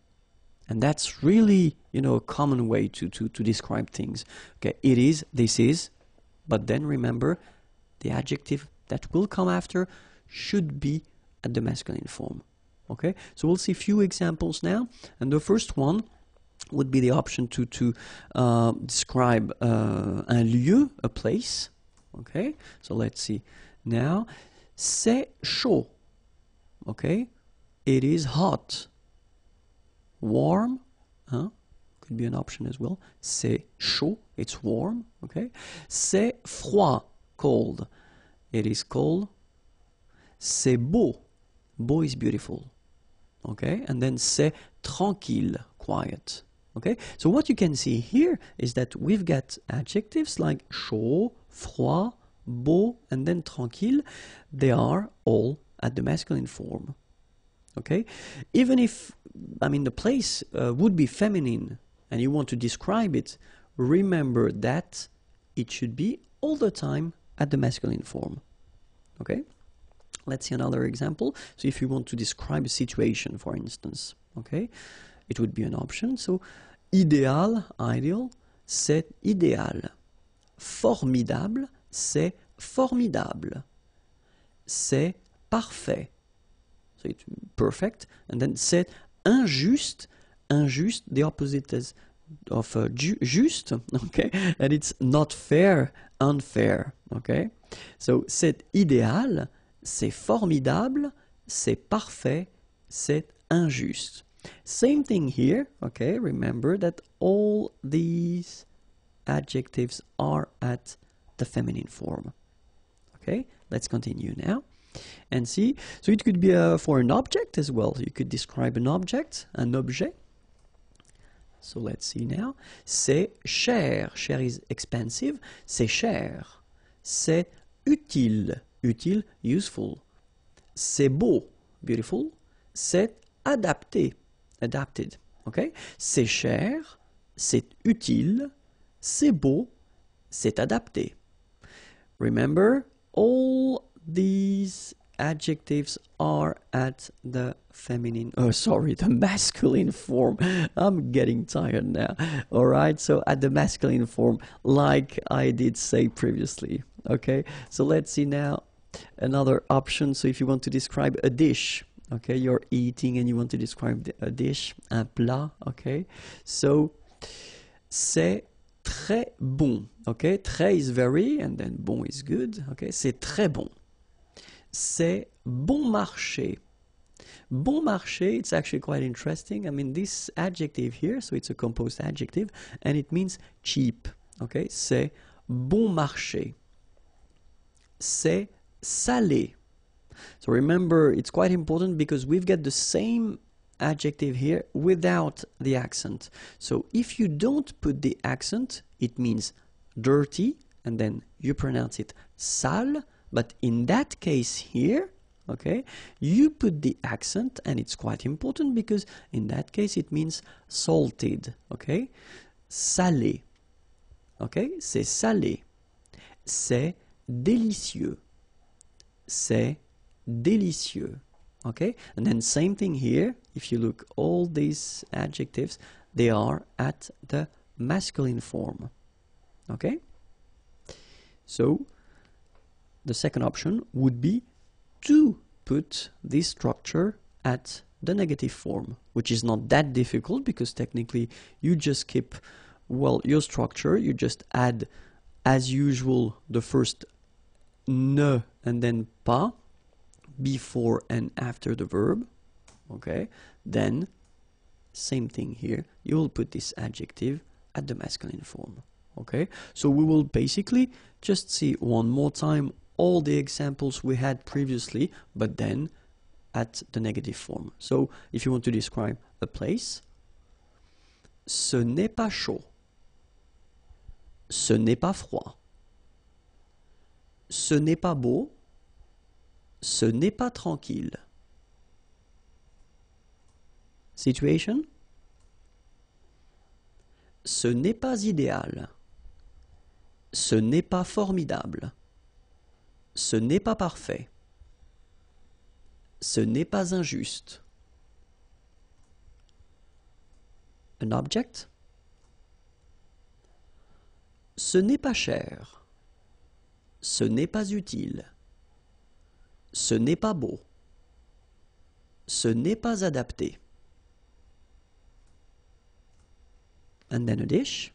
and that's really, you know, a common way to describe things. Okay, it is, this is, but then remember, the adjective that will come after should be at the masculine form. Okay, so we'll see a few examples now, and the first one would be the option to describe un lieu, a place. Okay, so let's see now. C'est chaud. Okay, it is hot. Warm, could be an option as well. C'est chaud, it's warm. Okay, c'est froid, cold. It is cold. C'est beau. Beau is beautiful. Okay, and then c'est tranquille, quiet. Okay, so what you can see here is that we've got adjectives like chaud, froid, beau, and then tranquille. They are all at the masculine form. Okay, even if, I mean, the place would be feminine and you want to describe it, remember that it should be all the time at the masculine form. Okay, let's see another example. So if you want to describe a situation, for instance, okay, it would be an option. So idéal, ideal, c'est idéal. Formidable, c'est formidable. C'est parfait. So it's perfect. And then c'est injuste. Injuste, the opposite is of juste, okay? And it's not fair, unfair, okay? So c'est idéal, c'est formidable, c'est parfait, c'est injuste. Same thing here, okay? Remember that all these adjectives are at the feminine form. Okay, let's continue now and see. So it could be for an object as well. You could describe an object, un objet. So let's see now. C'est cher. Cher is expensive. C'est cher. C'est utile. Utile, useful. C'est beau. Beautiful. C'est adapté. Adapted. Okay. C'est cher. C'est utile. C'est beau. C'est adapté. Remember, all these adjectives are at the feminine, the masculine form. I'm getting tired now. All right, so at the masculine form, like I did say previously. Okay, so let's see now another option. So if you want to describe a dish, okay, you're eating and you want to describe a dish, un plat, okay, so c'est très bon. Okay, très is very, and then bon is good. Okay, c'est très bon. C'est bon marché. Bon marché, it's actually quite interesting. I mean, this adjective here, so it's a composed adjective, and it means cheap. Okay, c'est bon marché. C'est salé. So remember, it's quite important because we've got the same adjective here without the accent. So if you don't put the accent, it means dirty, and then you pronounce it sale. But in that case here, okay, you put the accent, and it's quite important because in that case it means salted. Okay, salé. Okay, c'est salé. C'est délicieux. C'est délicieux. Okay, and then same thing here. If you look, all these adjectives, they are at the masculine form. Okay, so the second option would be to put this structure at the negative form, which is not that difficult because technically you just keep, well, your structure. You just add, as usual, the first ne and then pas before and after the verb. Okay, then same thing here, you will put this adjective at the masculine form. Okay, so we will basically just see one more time all the examples we had previously, but then at the negative form. So if you want to describe a place, ce n'est pas chaud, ce n'est pas froid, ce n'est pas beau, ce n'est pas tranquille. Situation, ce n'est pas idéal, ce n'est pas formidable, ce n'est pas parfait, ce n'est pas injuste. An object, ce n'est pas cher, ce n'est pas utile, ce n'est pas beau, ce n'est pas adapté. And then a dish,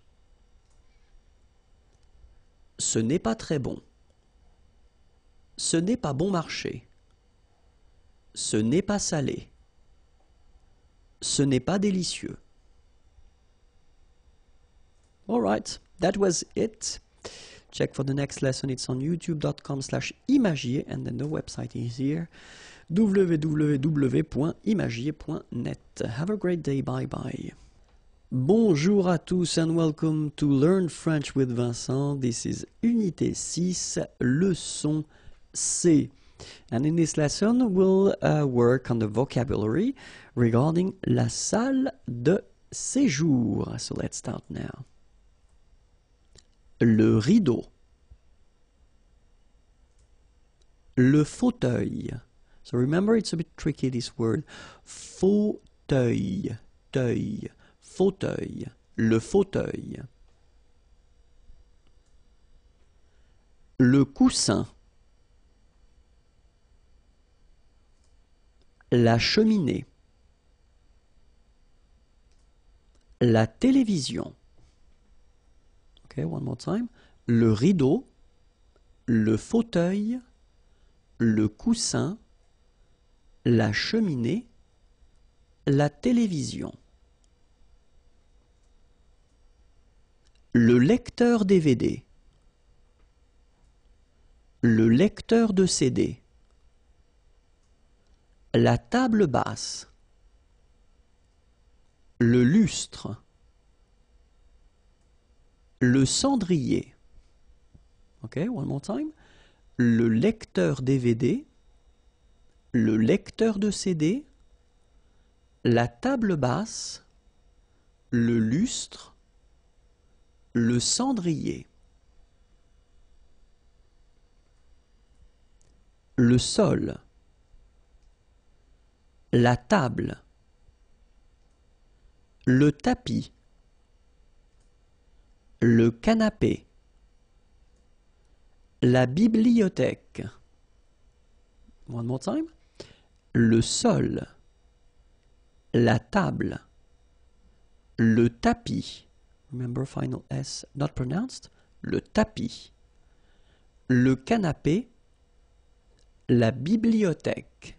ce n'est pas très bon, ce n'est pas bon marché, ce n'est pas salé, ce n'est pas délicieux. Alright, that was it. Check for the next lesson. It's on youtube.com/imagier and then the website is here, www.imagier.net. Have a great day. Bye bye. Bonjour à tous and welcome to Learn French with Vincent. This is Unité 6, leçon C. And in this lesson, we'll work on the vocabulary regarding la salle de séjour. So let's start now. Le rideau. Le fauteuil. So remember, it's a bit tricky, this word. Fauteuil. Teuil. Fauteuil. Le fauteuil. Le coussin. La cheminée. La télévision. Okay, one more time. Le rideau, le fauteuil, le coussin, la cheminée, la télévision. Le lecteur DVD. Le lecteur de CD. La table basse. Le lustre. Le cendrier. Okay, one more time. Le lecteur DVD. Le lecteur de CD. La table basse. Le lustre. Le cendrier. Le sol. La table. Le tapis. Le canapé. La bibliothèque. One more time. Le sol. La table. Le tapis. Remember, final S not pronounced. Le tapis. Le canapé. La bibliothèque.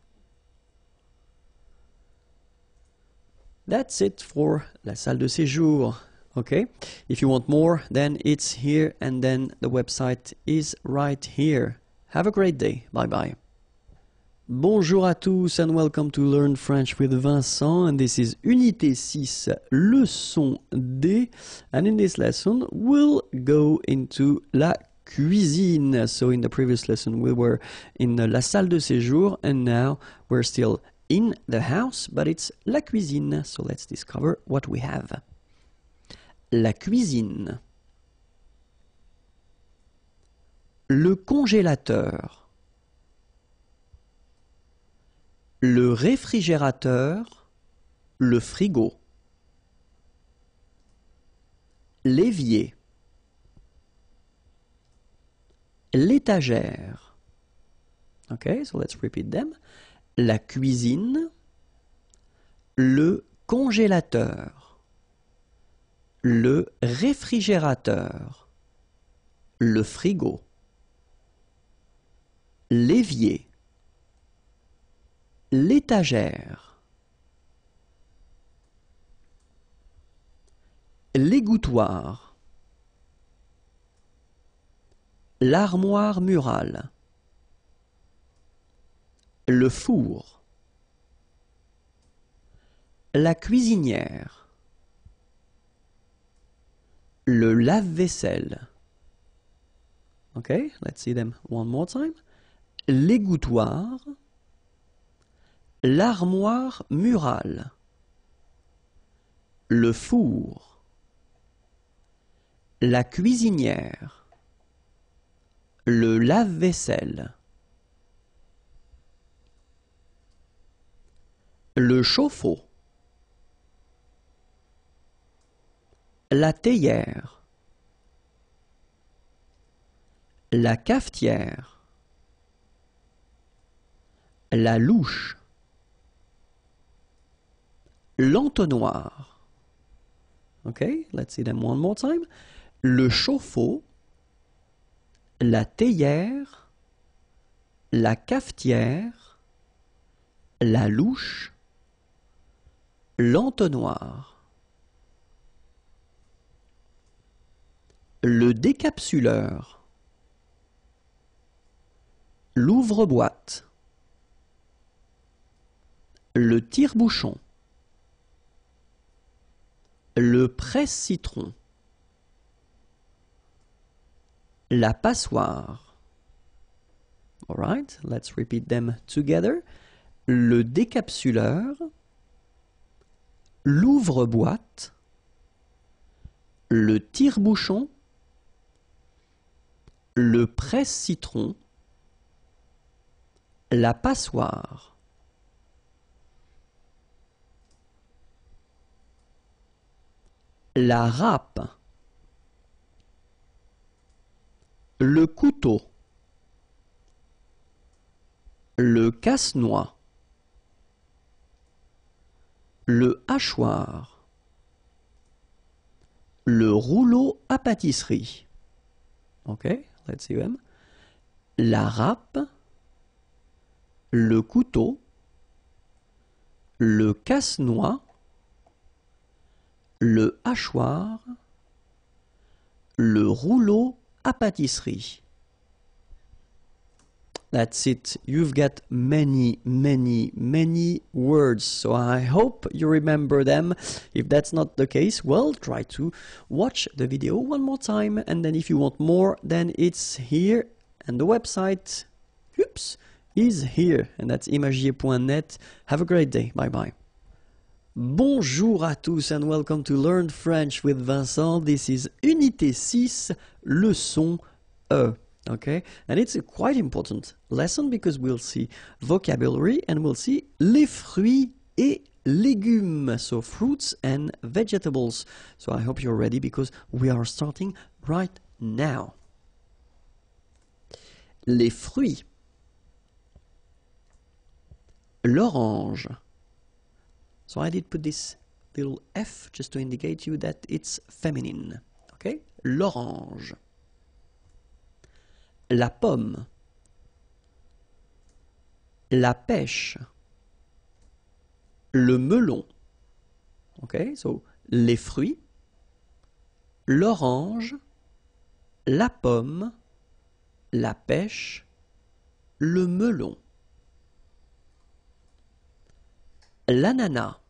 That's it for la salle de séjour. Okay, if you want more, then it's here and then the website is right here. Have a great day. Bye bye. Bonjour à tous and welcome to Learn French with Vincent, and this is Unité 6, leçon D, and in this lesson we'll go into la cuisine. So in the previous lesson we were in la salle de séjour and now we're still in the house, but it's la cuisine. So let's discover what we have. La cuisine. Le congélateur. le réfrigérateur, le frigo, l'évier, l'étagère. Okay, so let's repeat them. La cuisine, le congélateur, le réfrigérateur, le frigo, l'évier, l'étagère, l'égouttoir, l'armoire murale, le four, la cuisinière, le lave-vaisselle. Okay, let's see them one more time. L'égouttoir, l'armoire murale, le four, la cuisinière, le lave-vaisselle, le chauffe-eau, la théière, la cafetière, la louche, l'entonnoir. Okay, let's see them one more time. Le chauffe-eau, la théière, la cafetière, la louche, l'entonnoir. Le décapsuleur, l'ouvre-boîte, le tire-bouchon, le presse-citron, la passoire. All right, let's repeat them together. Le décapsuleur, l'ouvre-boîte, le tire-bouchon, le presse-citron, la passoire. La râpe, le couteau, le casse-noix, le hachoir, le rouleau à pâtisserie. Okay, let's see them. La râpe, le couteau, le casse-noix, le hachoir, le rouleau à pâtisserie. That's it. You've got many words. So I hope you remember them. If that's not the case, well, try to watch the video one more time. And then if you want more, then it's here. And the website, oops, is here. And that's imagiers.net. Have a great day. Bye-bye. Bonjour à tous and welcome to Learn French with Vincent. This is Unité 6, leçon E. Okay, and it's a quite important lesson because we'll see vocabulary and we'll see les fruits et légumes, so fruits and vegetables. So I hope you're ready because we are starting right now. Les fruits. L'orange. So I did put this little F just to indicate you that it's feminine. Okay, l'orange. La pomme, la pêche, le melon. Okay, so les fruits, l'orange, la pomme, la pêche, le melon. L'ananas,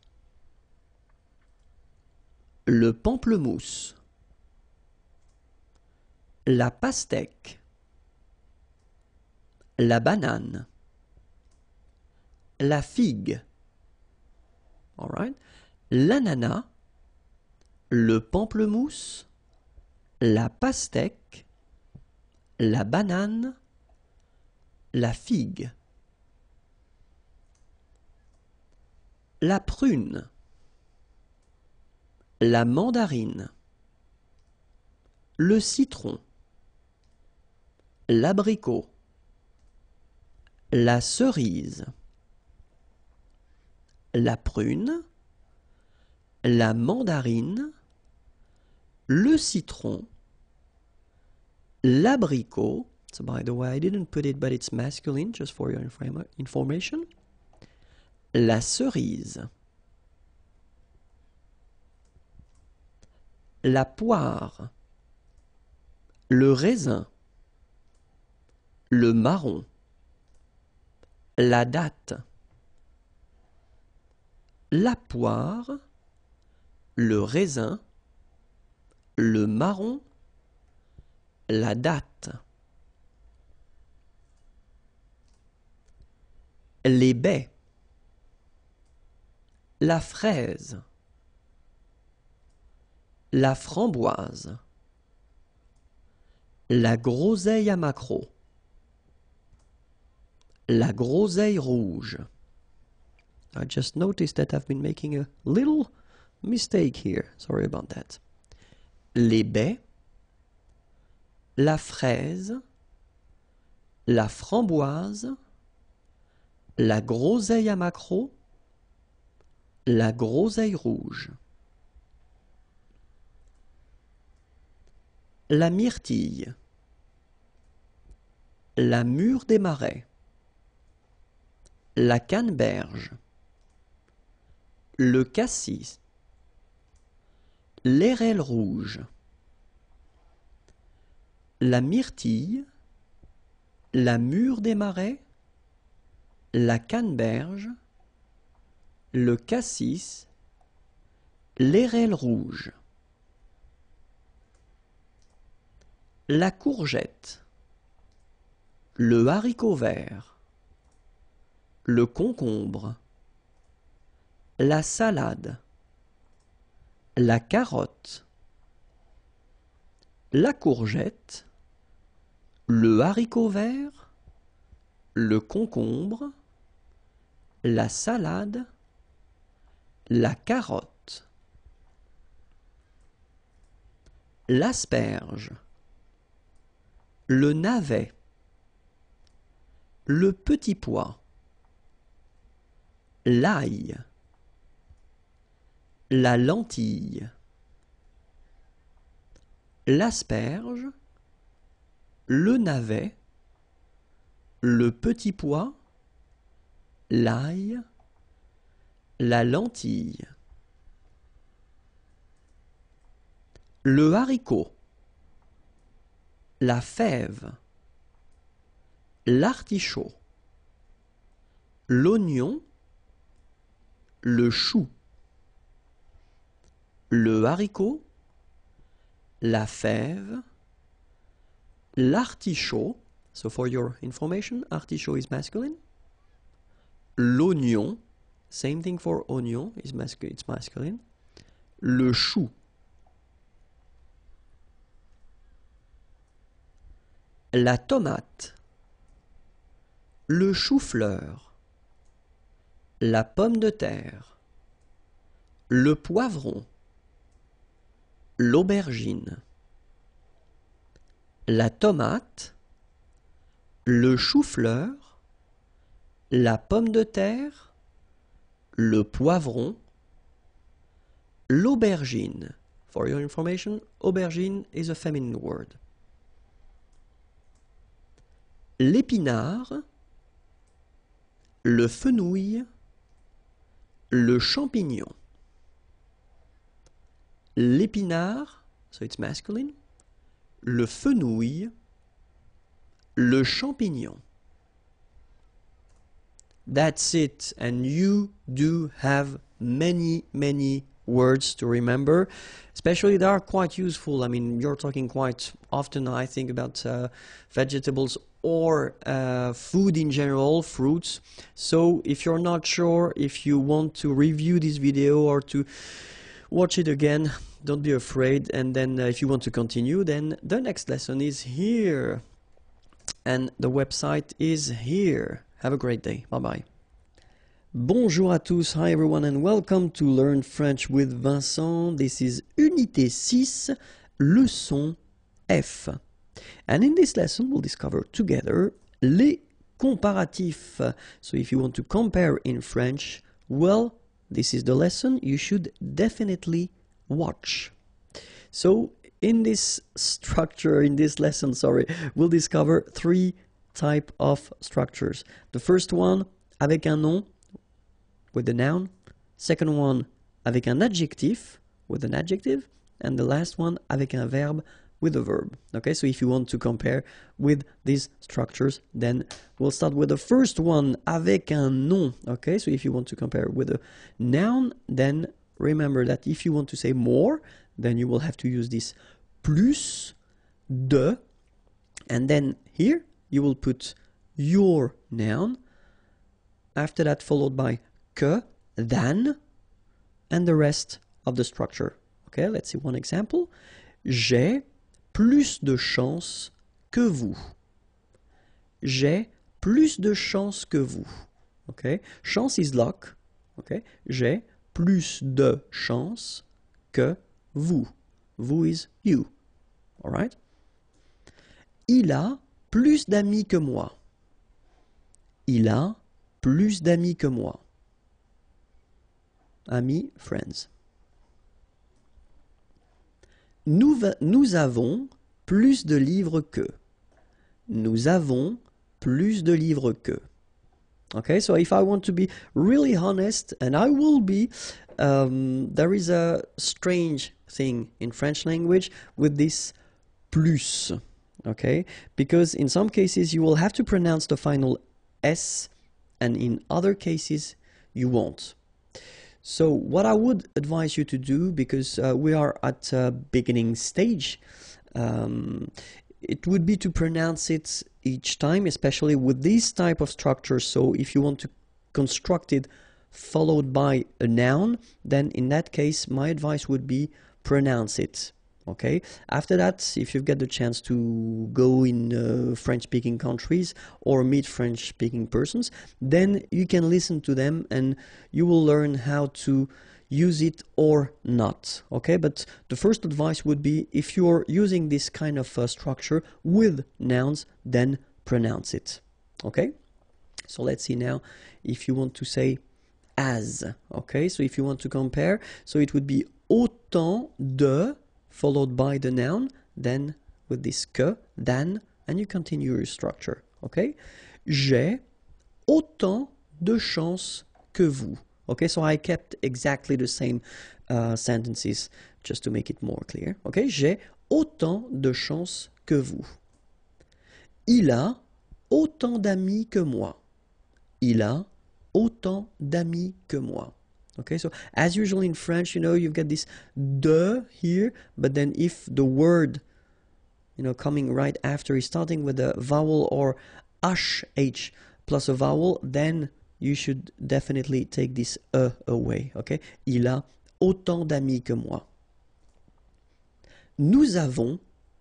le pamplemousse, la pastèque, la banane, la figue, all right, l'ananas, le pamplemousse, la pastèque, la banane, la figue. la prune, la mandarine, le citron, l'abricot, la cerise, la prune, la mandarine, le citron, l'abricot. So by the way, I didn't put it, but it's masculine, just for your information. La cerise, la poire, le raisin, le marron, la date, la poire, le raisin, le marron, la date. Les baies, la fraise, la framboise, la groseille à maquereau, la groseille rouge. I just noticed that I've been making a little mistake here. Sorry about that. Les baies, la fraise, la framboise, la groseille à maquereau, la groseille rouge. La myrtille, la mûre des marais, la canneberge, le cassis, l'érelle rouge, la myrtille, la mûre des marais, la canneberge, le cassis, l'érelle rouge. La courgette, le haricot vert, le concombre, la salade, la carotte, la courgette, le haricot vert, le concombre, la salade, la carotte, l'asperge, le navet, le petit pois, l'ail, la lentille, l'asperge, le navet, le petit pois, l'ail, la lentille, le haricot, la fève, l'artichaut, l'oignon, le chou, le haricot, la fève, l'artichaut, so for your information, artichaut is masculine, l'oignon, same thing for oignon, it's masculine, le chou, la tomate, le chou-fleur, la pomme de terre, le poivron, l'aubergine, la tomate, le chou-fleur, la pomme de terre, le poivron, l'aubergine. For your information, aubergine is a feminine word. L'épinard, le fenouil, le champignon. L'épinard, so it's masculine, le fenouil, le champignon. That's it, and you do have many words to remember. Especially they are quite useful. I mean, you're talking quite often, I think, about vegetables or food in general, fruits. So if you're not sure, if you want to review this video or to watch it again, don't be afraid. And then if you want to continue, then the next lesson is here. And the website is here. Have a great day. Bye-bye. Bonjour à tous, hi everyone and welcome to Learn French with Vincent. This is Unité 6, leçon F. And in this lesson we'll discover together les comparatifs. So if you want to compare in French, well, this is the lesson you should definitely watch. So in this structure, in this lesson, we'll discover three types of structures. The first one, avec un nom, with the noun. Second one, avec un adjectif, with an adjective. And the last one, avec un verbe, with a verb. Okay, so if you want to compare with these structures, then we'll start with the first one, avec un nom. Okay, so if you want to compare with a noun, then remember that if you want to say more, then you will have to use this plus, de, and then here you will put your noun, after that followed by que, than, and the rest of the structure. Okay, let's see one example. J'ai plus de chance que vous. J'ai plus de chance que vous. Okay, chance is luck. Okay, j'ai plus de chance que vous. Vous is you. All right. Il a plus d'amis que moi. Il a plus d'amis que moi. Amis, friends. Nous avons plus de livres que. Nous avons plus de livres que. Okay, so if I want to be really honest, and I will be, there is a strange thing in French language with this plus. Okay, because in some cases you will have to pronounce the final S, and in other cases you won't. So what I would advise you to do, because we are at a beginning stage, it would be to pronounce it each time, especially with this type of structure. So if you want to construct it followed by a noun, then in that case my advice would be pronounce it. Okay. After that, if you get the chance to go in French-speaking countries or meet French-speaking persons, then you can listen to them and you will learn how to use it or not. Okay, but the first advice would be, if you're using this kind of structure with nouns, then pronounce it. Okay, so let's see now if you want to say as. Okay, so if you want to compare, so it would be autant de followed by the noun, then with this que, than, and you continue your structure. Okay? J'ai autant de chance que vous. Okay, so I kept exactly the same sentences just to make it more clear. Okay? J'ai autant de chance que vous. Il a autant d'amis que moi. Il a autant d'amis que moi. Okay, so as usual in French, you know, you've got this de here, but then if the word, you know, coming right after is starting with a vowel or sh plus a vowel, then you should definitely take this away. Okay, il a autant d'amis que moi. Nous avons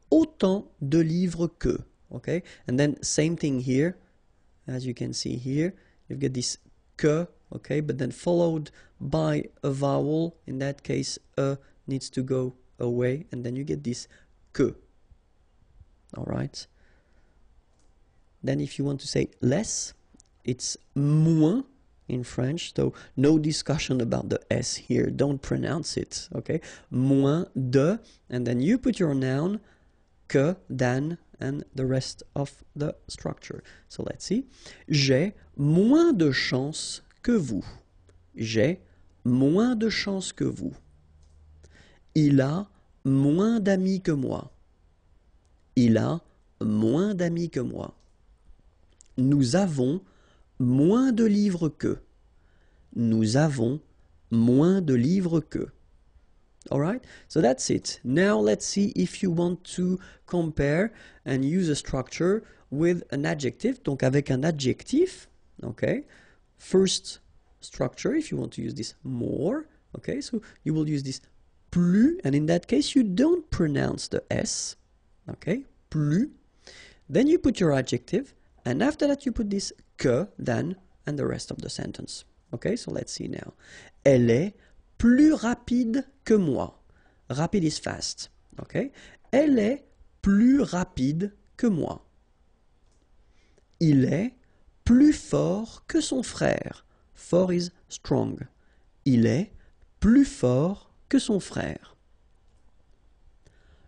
autant de livres que. Okay, and then same thing here, as you can see here, you've got this que. Okay, but then followed by a vowel. In that case, needs to go away, and then you get this que. All right. Then if you want to say less, it's moins in French. So no discussion about the S here. Don't pronounce it. Okay, moins de, and then you put your noun que, than, and the rest of the structure. So let's see. J'ai moins de chance que vous. J'ai moins de chance que vous. Il a moins d'amis que moi. Il a moins d'amis que moi. Nous avons moins de livres que. Nous avons moins de livres que. Alright, so that's it. Now let's see if you want to compare and use a structure with an adjective. Donc avec un adjectif, okay. First structure, if you want to use this more, okay, so you will use this plus, and in that case you don't pronounce the S, okay, plus. Then you put your adjective, and after that you put this que, than, and the rest of the sentence. Okay, so let's see now. Elle est plus rapide que moi. Rapide is fast. Okay? Elle est plus rapide que moi. Il est plus fort que son frère. Fort is strong. Il est plus fort que son frère.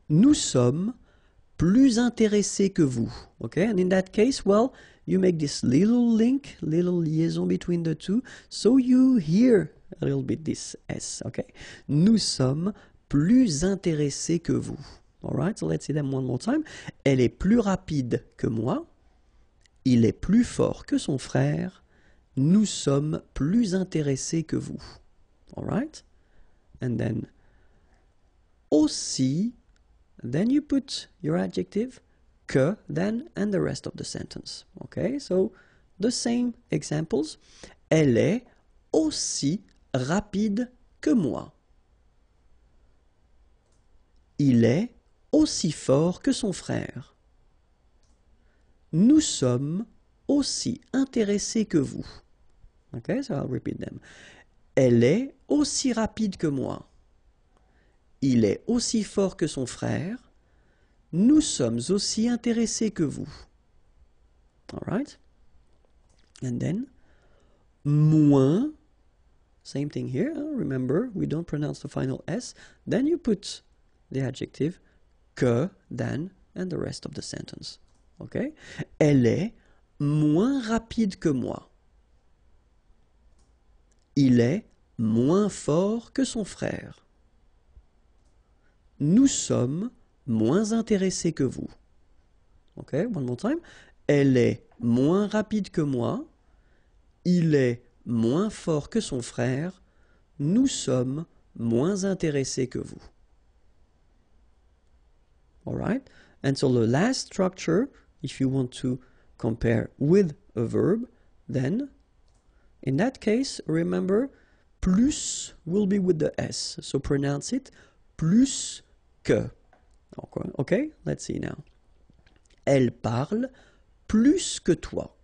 Nous sommes plus intéressés que vous. Okay? And in that case, well, you make this little link, little liaison between the two, so you hear a little bit this S. Okay? Nous sommes plus intéressés que vous. Alright, so let's see them one more time. Elle est plus rapide que moi. Il est plus fort que son frère. Nous sommes plus intéressés que vous. Alright? And then aussi, then you put your adjective, que, then, and the rest of the sentence. Okay, so the same examples. Elle est aussi rapide que moi. Il est aussi fort que son frère. Nous sommes aussi intéressés que vous. Okay, so I'll repeat them. Elle est aussi rapide que moi. Il est aussi fort que son frère. Nous sommes aussi intéressés que vous. All right? And then, moins, same thing here. Remember, we don't pronounce the final S. Then you put the adjective que, than, and the rest of the sentence. Okay? Elle est moins rapide que moi. Il est moins fort que son frère. Nous sommes moins intéressés que vous. Okay, one more time. Elle est moins rapide que moi. Il est moins fort que son frère. Nous sommes moins intéressés que vous. All right? And so the last structure, if you want to compare with a verb, then in that case, remember, plus will be with the S. So pronounce it plus que. Okay, let's see now. Elle parle plus que toi.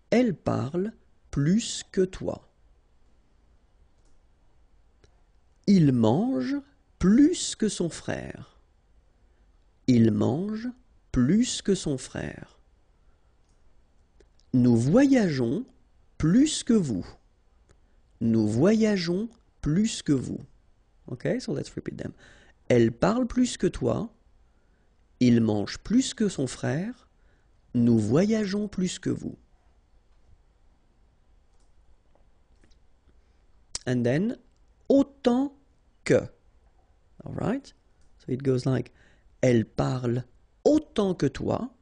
Elle parle plus que toi. Il mange plus que son frère. Il mange plus que son frère. Nous voyageons plus que vous. Nous voyageons plus que vous. Okay, so let's repeat them. Elle parle plus que toi. Il mange plus que son frère. Nous voyageons plus que vous. And then, autant que. All right? So it goes like, elle parle autant que toi.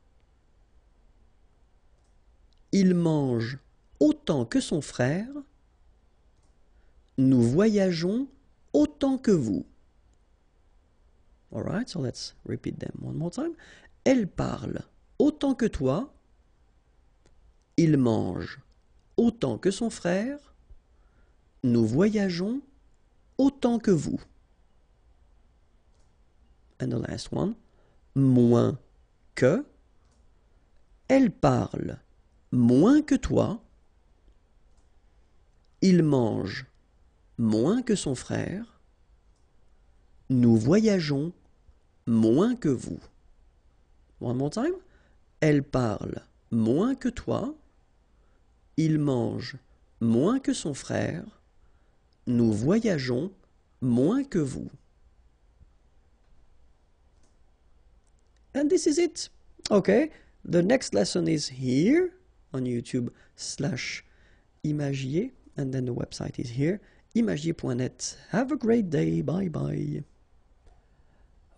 Il mange autant que son frère. Nous voyageons autant que vous. All right, so let's repeat them one more time. Elle parle autant que toi. Il mange autant que son frère. Nous voyageons autant que vous. And the last one. Moins que. Elle parle moins que toi. Il mange moins que son frère. Nous voyageons moins que vous. One more time. Elle parle moins que toi. Il mange moins que son frère. Nous voyageons moins que vous. And this is it. Okay, the next lesson is here on YouTube/Imagier, and then the website is here, imagier.net. Have a great day. Bye bye.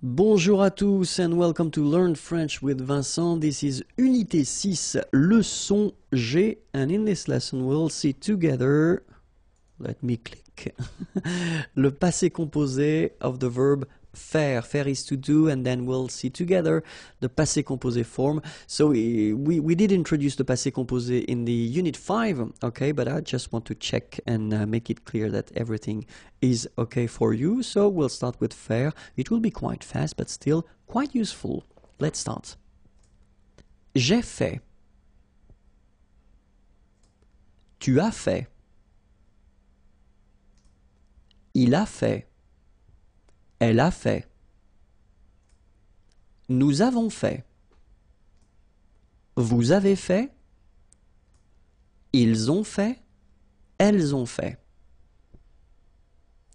Bonjour à tous and welcome to Learn French with Vincent. This is Unité 6, leçon G, and in this lesson we'll see together, let me click, le passé composé of the verb faire. Faire is to do, and then we'll see together the passé composé form. So we did introduce the passé composé in the unit 5, okay, but I just want to check and make it clear that everything is okay for you. So we'll start with faire. It will be quite fast, but still quite useful. Let's start. J'ai fait. Tu as fait. Il a fait. Elle a fait. Nous avons fait. Vous avez fait. Ils ont fait. Elles ont fait.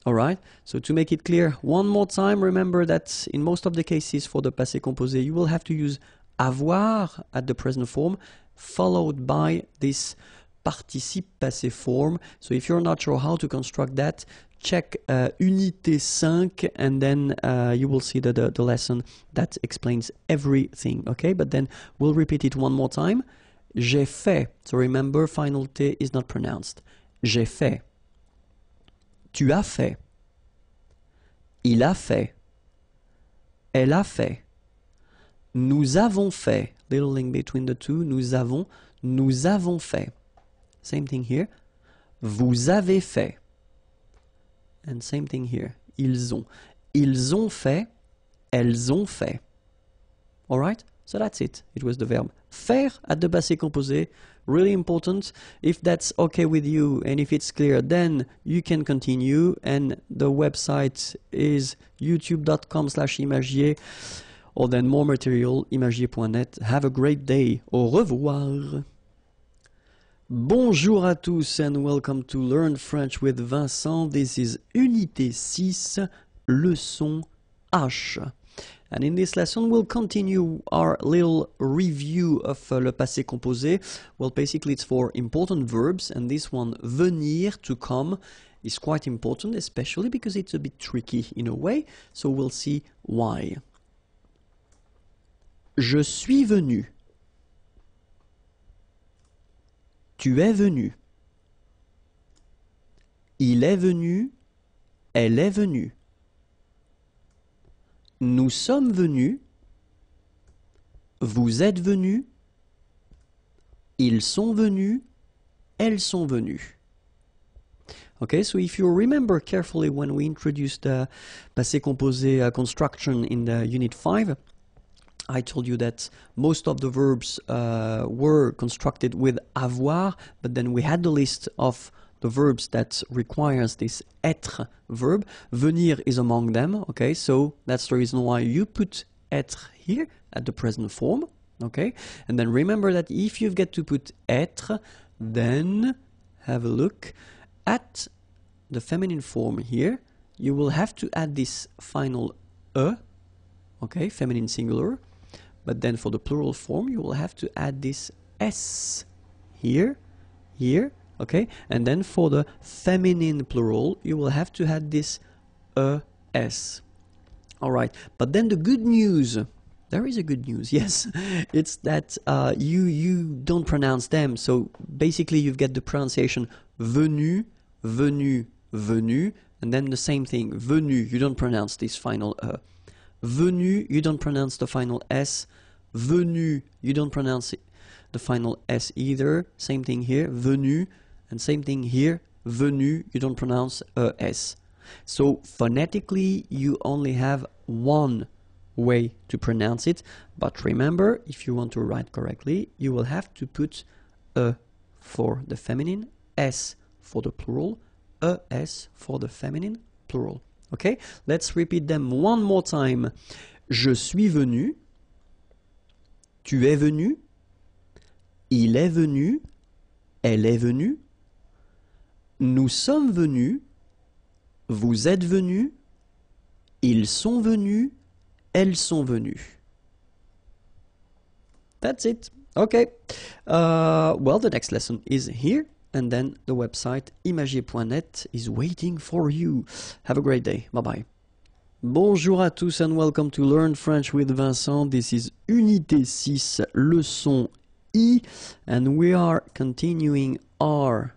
Alright, so to make it clear, one more time, remember that in most of the cases for the passé composé, you will have to use avoir at the present form, followed by this participe passé form. So if you're not sure how to construct that, check unité 5 and then you will see the lesson that explains everything, okay? But then we'll repeat it one more time. J'ai fait. So remember, final T is not pronounced. J'ai fait. Tu as fait. Il a fait. Elle a fait. Nous avons fait. Little link between the two. Nous avons fait. Same thing here. Vous avez fait. And same thing here. Ils ont. Ils ont fait. Elles ont fait. Alright? So that's it. It was the verb faire at the passé composé. Really important. If that's okay with you and if it's clear, then you can continue. And the website is youtube.com/imagier. Or then more material, imagier.net. Have a great day. Au revoir. Bonjour à tous and welcome to Learn French with Vincent. This is Unité 6, leçon H. And in this lesson, we'll continue our little review of le passé composé. Well, basically, it's for important verbs, and this one, venir, to come, is quite important, especially because it's a bit tricky in a way, so we'll see why. Je suis venu. Tu es venu. Il est venu. Elle est venue. Nous sommes venus. Vous êtes venus. Ils sont venus. Elles sont venues. Okay, so if you remember carefully when we introduced the passé composé construction in the Unit 5, I told you that most of the verbs were constructed with avoir, but then we had the list of the verbs that requires this être verb. Venir is among them, okay? So that's the reason why you put être here at the present form, okay? And then remember that if you get to put être, then have a look at the feminine form here. You will have to add this final e, okay? Feminine singular. But then for the plural form, you will have to add this s here, here, okay? And then for the feminine plural, you will have to add this es. All right, but then the good news, there is a good news, yes. It's that you don't pronounce them. So basically you get the pronunciation venu, venu, venu, and then the same thing, venu, you don't pronounce this final Venu, you don't pronounce the final S. Venu, you don't pronounce the final S either. Same thing here, venu. And same thing here, venu, you don't pronounce S. So phonetically, you only have one way to pronounce it. But remember, if you want to write correctly, you will have to put E for the feminine, S for the plural, ES for the feminine plural. Okay, let's repeat them one more time. Je suis venu. Tu es venu. Il est venu. Elle est venue. Nous sommes venus. Vous êtes venus. Ils sont venus. Elles sont venues. That's it. Okay. Well, the next lesson is here. And then the website imagier.net is waiting for you. Have a great day. Bye-bye. Bonjour à tous and welcome to Learn French with Vincent. This is Unité 6, leçon I. And we are continuing our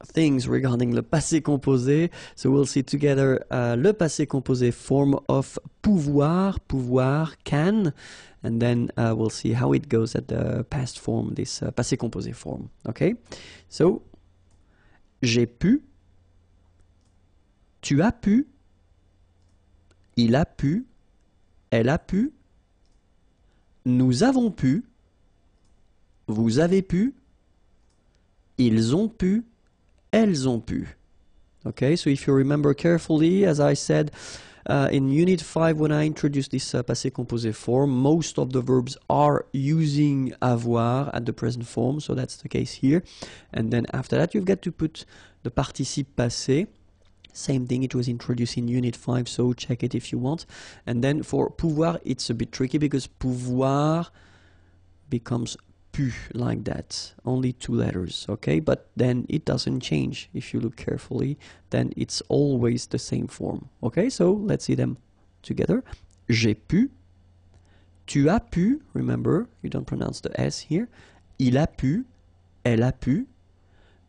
things regarding le passé composé. So we'll see together le passé composé form of pouvoir, pouvoir, can. And then we'll see how it goes at the past form, this passé composé form. Okay? So, j'ai pu, tu as pu, il a pu, elle a pu, nous avons pu, vous avez pu, Ils ont pu, elles ont pu. Okay, so if you remember carefully, as I said, in Unit 5, when I introduced this passé composé form, most of the verbs are using avoir at the present form, so that's the case here. And then after that, you've got to put the participe passé. Same thing, it was introduced in Unit 5, so check it if you want. And then for pouvoir, it's a bit tricky because pouvoir becomes pu, like that. Only 2 letters, okay? But then it doesn't change. If you look carefully, then it's always the same form. Okay, so let's see them together. J'ai pu. Tu as pu. Remember, you don't pronounce the S here. Il a pu. Elle a pu.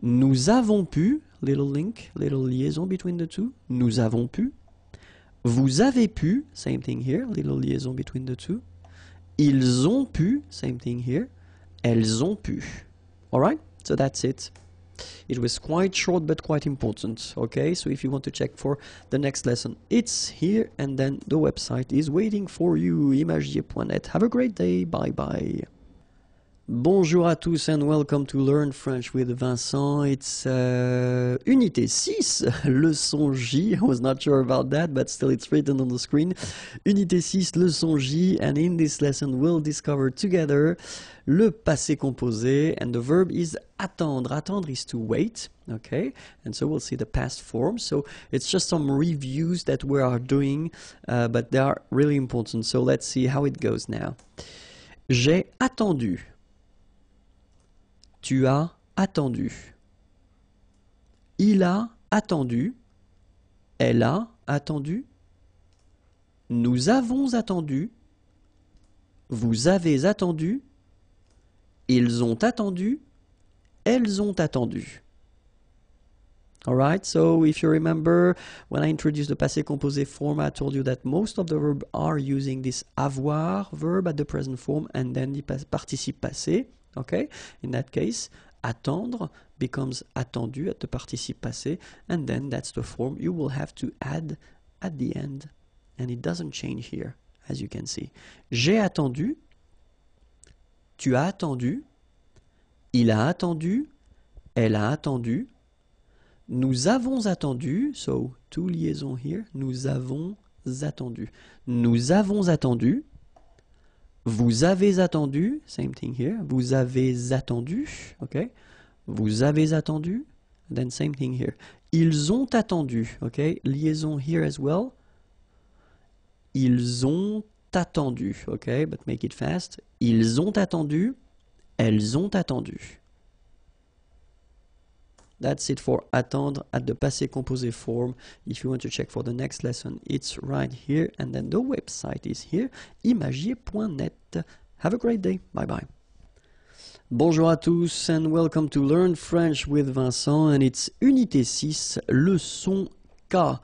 Nous avons pu. Little link, little liaison between the two. Nous avons pu. Vous avez pu. Same thing here. Little liaison between the two. Ils ont pu. Same thing here. Elles ont pu. Alright, so that's it. It was quite short but quite important. Okay, so if you want to check for the next lesson, it's here and then the website is waiting for you, imagiers.net. Have a great day. Bye bye. Bonjour à tous and welcome to Learn French with Vincent. It's Unité 6, leçon J. I was not sure about that, but still it's written on the screen. Unité 6, leçon J, and in this lesson we'll discover together le passé composé, and the verb is attendre. Attendre is to wait, okay? And so we'll see the past form. So it's just some reviews that we are doing, but they are really important. So let's see how it goes now. J'ai attendu. Tu as attendu. Il a attendu. Elle a attendu. Nous avons attendu. Vous avez attendu. Ils ont attendu. Elles ont attendu. Alright, so if you remember, when I introduced the passé composé form, I told you that most of the verbs are using this avoir verb at the present form and then the participe passé. Okay, in that case, attendre becomes attendu at the participe passé, and then that's the form you will have to add at the end, and it doesn't change here, as you can see. J'ai attendu, tu as attendu, il a attendu, elle a attendu, nous avons attendu, so 2 liaisons here, nous avons attendu, nous avons attendu, vous avez attendu, same thing here, vous avez attendu, okay, vous avez attendu, then same thing here, ils ont attendu, okay, liaison here as well, ils ont attendu, okay, but make it fast, ils ont attendu, elles ont attendu. That's it for attendre at the passé composé form. If you want to check for the next lesson, it's right here, and then the website is here, imagiers.net. Have a great day. Bye bye. Bonjour à tous and welcome to Learn French with Vincent, and it's Unité 6, leçon K.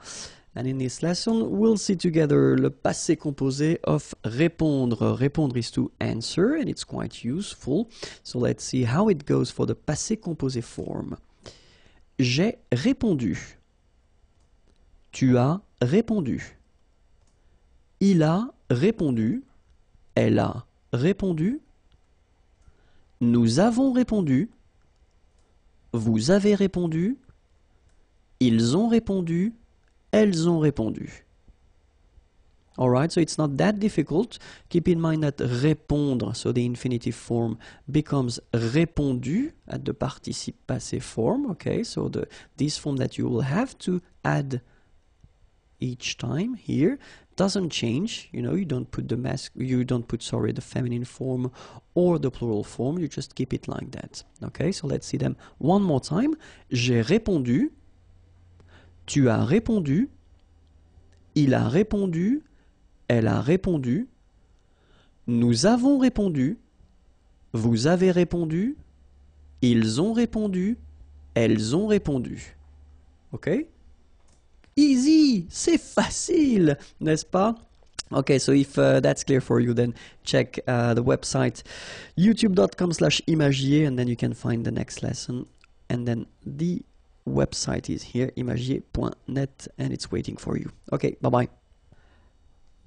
And in this lesson, we'll see together le passé composé of répondre. Répondre is to answer, and it's quite useful. So let's see how it goes for the passé composé form. J'ai répondu. Tu as répondu. Il a répondu. Elle a répondu. Nous avons répondu. Vous avez répondu. Ils ont répondu. Elles ont répondu. Alright, so it's not that difficult. Keep in mind that répondre, so the infinitive form, becomes répondu at the participe passé form. Okay, so this form that you will have to add each time here doesn't change. You know, you don't put the the feminine form or the plural form. You just keep it like that. Okay, so let's see them one more time. J'ai répondu. Tu as répondu. Il a répondu. Elle a répondu. Nous avons répondu. Vous avez répondu. Ils ont répondu. Elles ont répondu. Ok? Easy! C'est facile! N'est-ce pas? Okay, so if that's clear for you, then check the website youtube.com/imagier, and then you can find the next lesson. And then the website is here, imagiers.net, and it's waiting for you. Okay, bye-bye.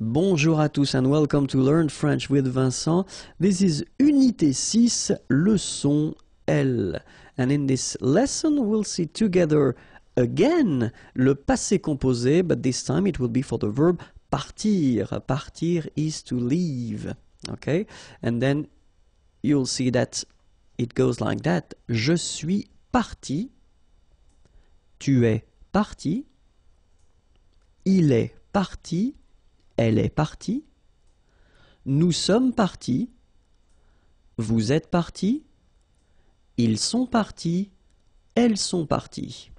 Bonjour à tous and welcome to Learn French with Vincent. This is Unité 6, leçon L. And in this lesson, we'll see together again le passé composé, but this time it will be for the verb partir. Partir is to leave. Okay? And then you'll see that it goes like that. Je suis parti. Tu es parti. Il est parti. Elle est partie. Nous sommes partis. Vous êtes partis. Ils sont partis. Elles sont parties.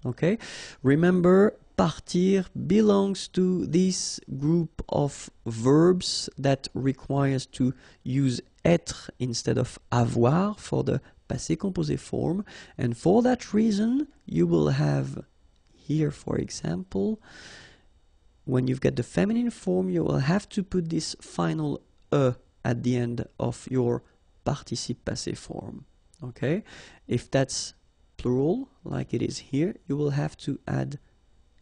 Okay? Remember, partir belongs to this group of verbs that requires to use être instead of avoir for the passé composé form. And for that reason, you will have here, for example, when you've got the feminine form, you will have to put this final e at the end of your participe passé form. Okay? If that's plural, like it is here, you will have to add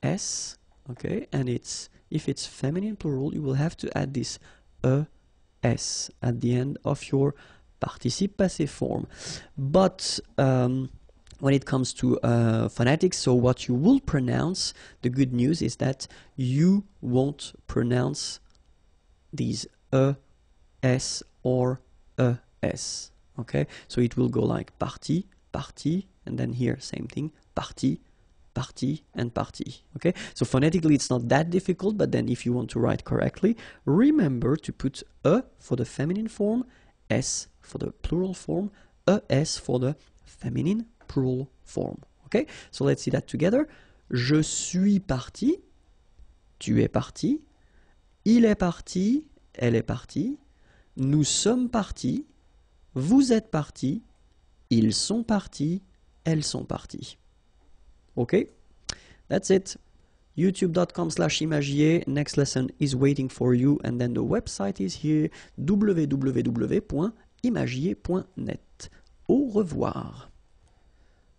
s. Okay? And if it's feminine plural, you will have to add this es at the end of your participe passé form. But when it comes to phonetics, so what you will pronounce, the good news is that you won't pronounce these es or es. Okay, so it will go like parti, parti, and then here same thing, parti, parti, and parti. Okay, so phonetically it's not that difficult, but then if you want to write correctly, remember to put e for the feminine form, s for the plural form, es for the feminine plural form. Okay, so let's see that together. Je suis parti. Tu es parti. Il est parti. Elle est partie. Nous sommes partis. Vous êtes partis. Ils sont partis. Elles sont parties. Okay, that's it. youtube.com/imagier. Next lesson is waiting for you, and then the website is here, www.imagier.net. Au revoir.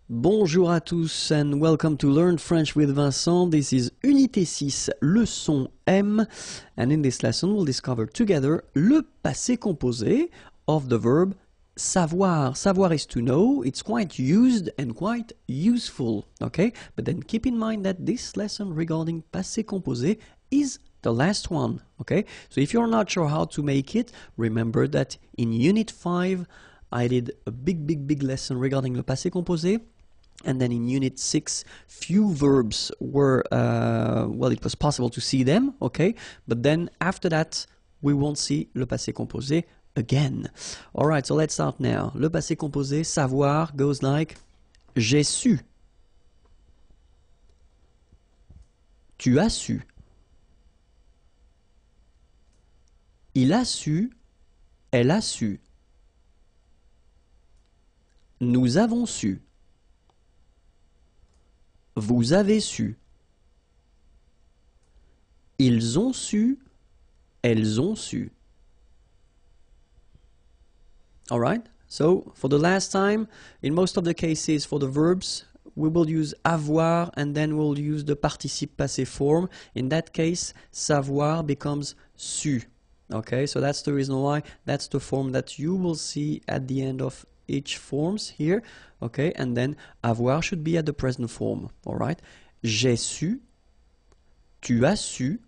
Bonjour à tous and welcome to Learn French with Vincent. This is Unité 6, leçon M, and in this lesson we'll discover together le passé composé of the verb savoir. Savoir is to know. It's quite used and quite useful, okay? But then keep in mind that this lesson regarding passé composé is the last one, okay? So if you're not sure how to make it, remember that in Unit 5, I did a big lesson regarding le passé composé. And then in Unit 6, few verbs were, well, it was possible to see them, okay? But then after that, we won't see le passé composé again. All right, so let's start now. Le passé composé, savoir, goes like j'ai su. Tu as su. Il a su. Elle a su. Nous avons su. Vous avez su. Ils ont su. Elles ont su. Alright, so for the last time, in most of the cases for the verbs, we will use avoir and then we'll use the participe passé form. In that case, savoir becomes su. Okay, so that's the reason why that's the form that you will see at the end of each forms here. Okay, and then avoir should be at the present form. Alright, j'ai su, tu as su,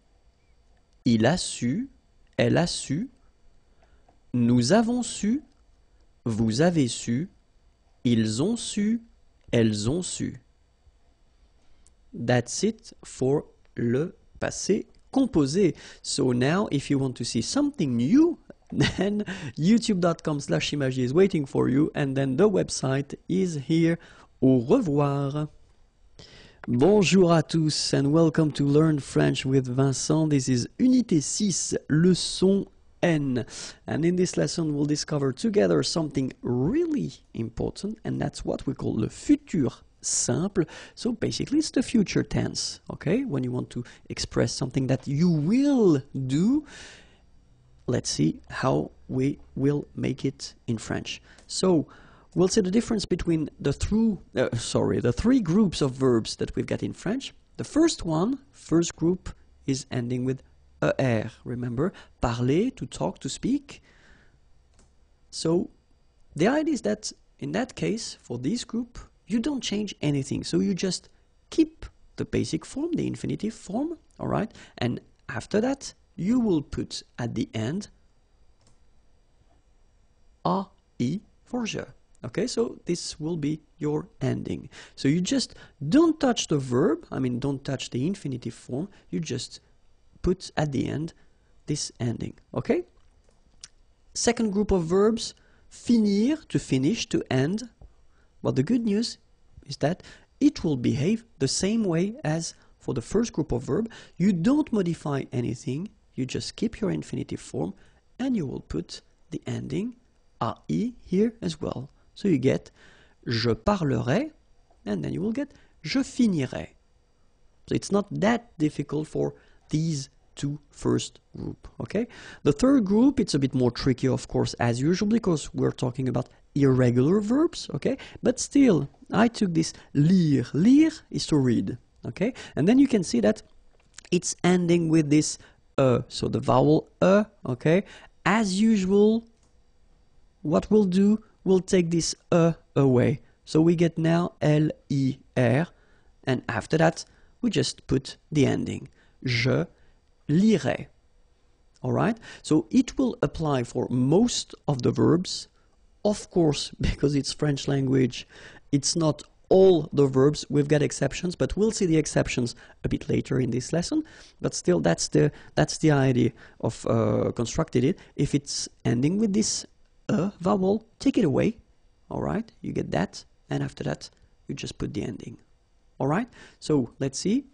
il a su, elle a su, nous avons su, vous avez su, ils ont su, elles ont su. That's it for le passé composé. So now if you want to see something new, then youtube.com/imagier is waiting for you, and then the website is here. Au revoir. Bonjour à tous and welcome to Learn French with Vincent. This is Unité 6, leçon N. And in this lesson we'll discover together something really important, and that's what we call le futur simple. So basically it's the future tense, okay? When you want to express something that you will do. Let's see how we will make it in French. So we'll see the difference between the three groups of verbs that we've got in French. The first group is ending with er. Remember, parler, to talk, to speak. So the idea is that in that case, for this group, you don't change anything. So you just keep the basic form, the infinitive form, all right? And after that, you will put at the end ai for je. Okay, so this will be your ending. So you just don't touch the verb, I mean don't touch the infinitive form, you just put at the end this ending. Okay? Second group of verbs, finir, to finish, to end. Well, the good news is that it will behave the same way as for the first group of verb. You don't modify anything, you just keep your infinitive form and you will put the ending ai here as well. So you get je parlerai and then you will get je finirai. So it's not that difficult for these two first group, okay? The third group, it's a bit more tricky, of course, as usual, because we're talking about irregular verbs, okay? But still, I took this lire. Lire is to read, okay? And then you can see that it's ending with this so the vowel okay? As usual, what we'll do, we'll take this away. So we get now L-I-R, and after that, we just put the ending. Je lirai. Alright? So it will apply for most of the verbs. Of course, because it's French language, it's not all the verbs. We've got exceptions, but we'll see the exceptions a bit later in this lesson. But still, that's the idea of constructing it. If it's ending with this vowel, take it away. Alright? You get that. And after that, you just put the ending. Alright? So, let's see.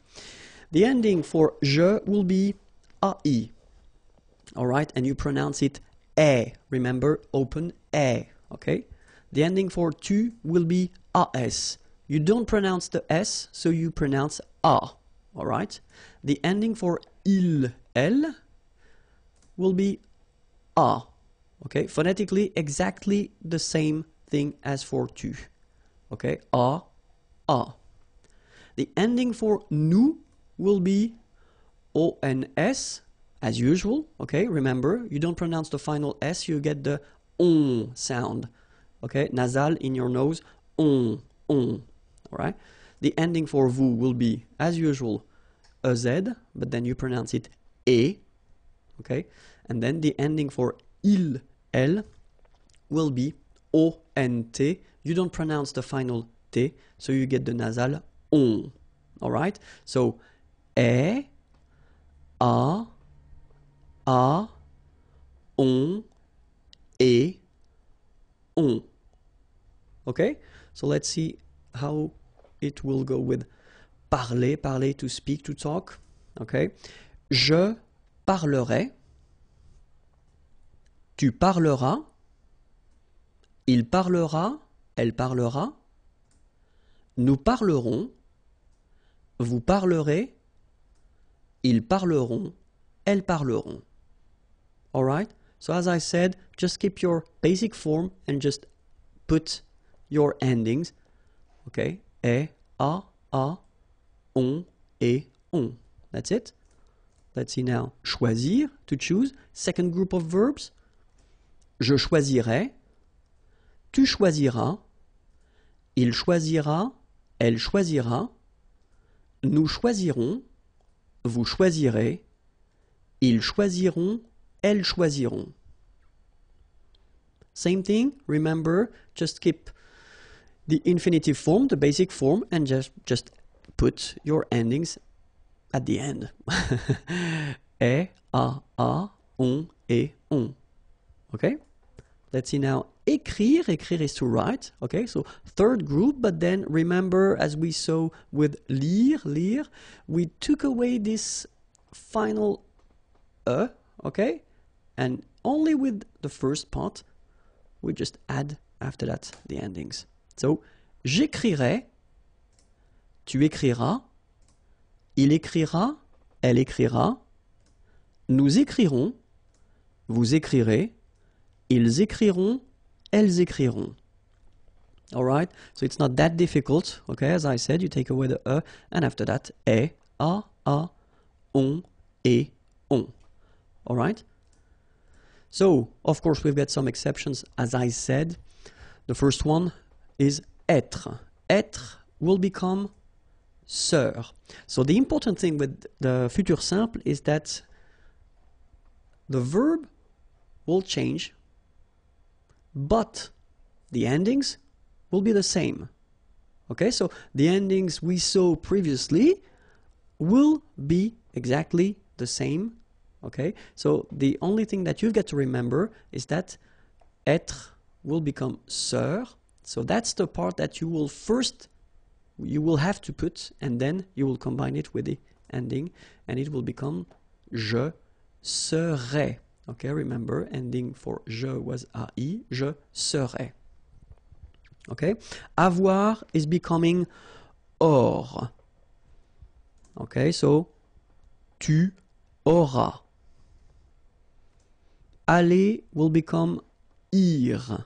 The ending for je will be ai. Alright? And you pronounce it e. Remember, open e. Okay? The ending for tu will be as. You don't pronounce the s, so you pronounce a. Alright? The ending for il, elle will be a. Okay? Phonetically, exactly the same thing as for tu. Okay? A. The ending for nous will be ons, as usual. Okay? Remember, you don't pronounce the final s, you get the on sound. Okay? Nasal in your nose, on. Alright? The ending for vous will be, as usual, a z, but then you pronounce it e. Okay? And then the ending for il, elle will be ont. You don't pronounce the final t, so you get the nasal on. Alright? So, e, a, on, et, on. Okay? So let's see how it will go with parler, parler, to speak, to talk. Okay? Je parlerai. Tu parleras. Il parlera. Elle parlera. Nous parlerons. Vous parlerez. Ils parleront. Elles parleront. Alright? So as I said, just keep your basic form and just put your endings. Okay? E, a, on, et, on. That's it. Let's see now. Choisir, to choose. Second group of verbs. Je choisirai. Tu choisiras. Il choisira. Elle choisira. Nous choisirons. Vous choisirez. Ils choisiront. Elles choisiront. Same thing. Remember, just keep the infinitive form, the basic form, and just put your endings at the end. E, a, on, et, on. Okay? Let's see now. Écrire. Écrire is to write. Okay, so third group, but then remember, as we saw with lire, lire, we took away this final okay? And only with the first part, we just add after that the endings. So, j'écrirai, tu écriras, il écrira, elle écrira, nous écrirons, vous écrirez, ils écriront, elles écriront. Alright? So it's not that difficult, okay? As I said, you take away the and after that, a, on, et, on. Alright? So, of course, we've got some exceptions, as I said. The first one is être. Être will become ser. So the important thing with the futur simple is that the verb will change, but the endings will be the same. Okay, so the endings we saw previously will be exactly the same. Okay, so the only thing that you've got to remember is that être will become ser. So that's the part that you will have to put, and then you will combine it with the ending, and it will become je serai. Okay, remember, ending for je was ai, je serai. Okay, avoir is becoming or. Okay, so tu auras. Aller will become ir.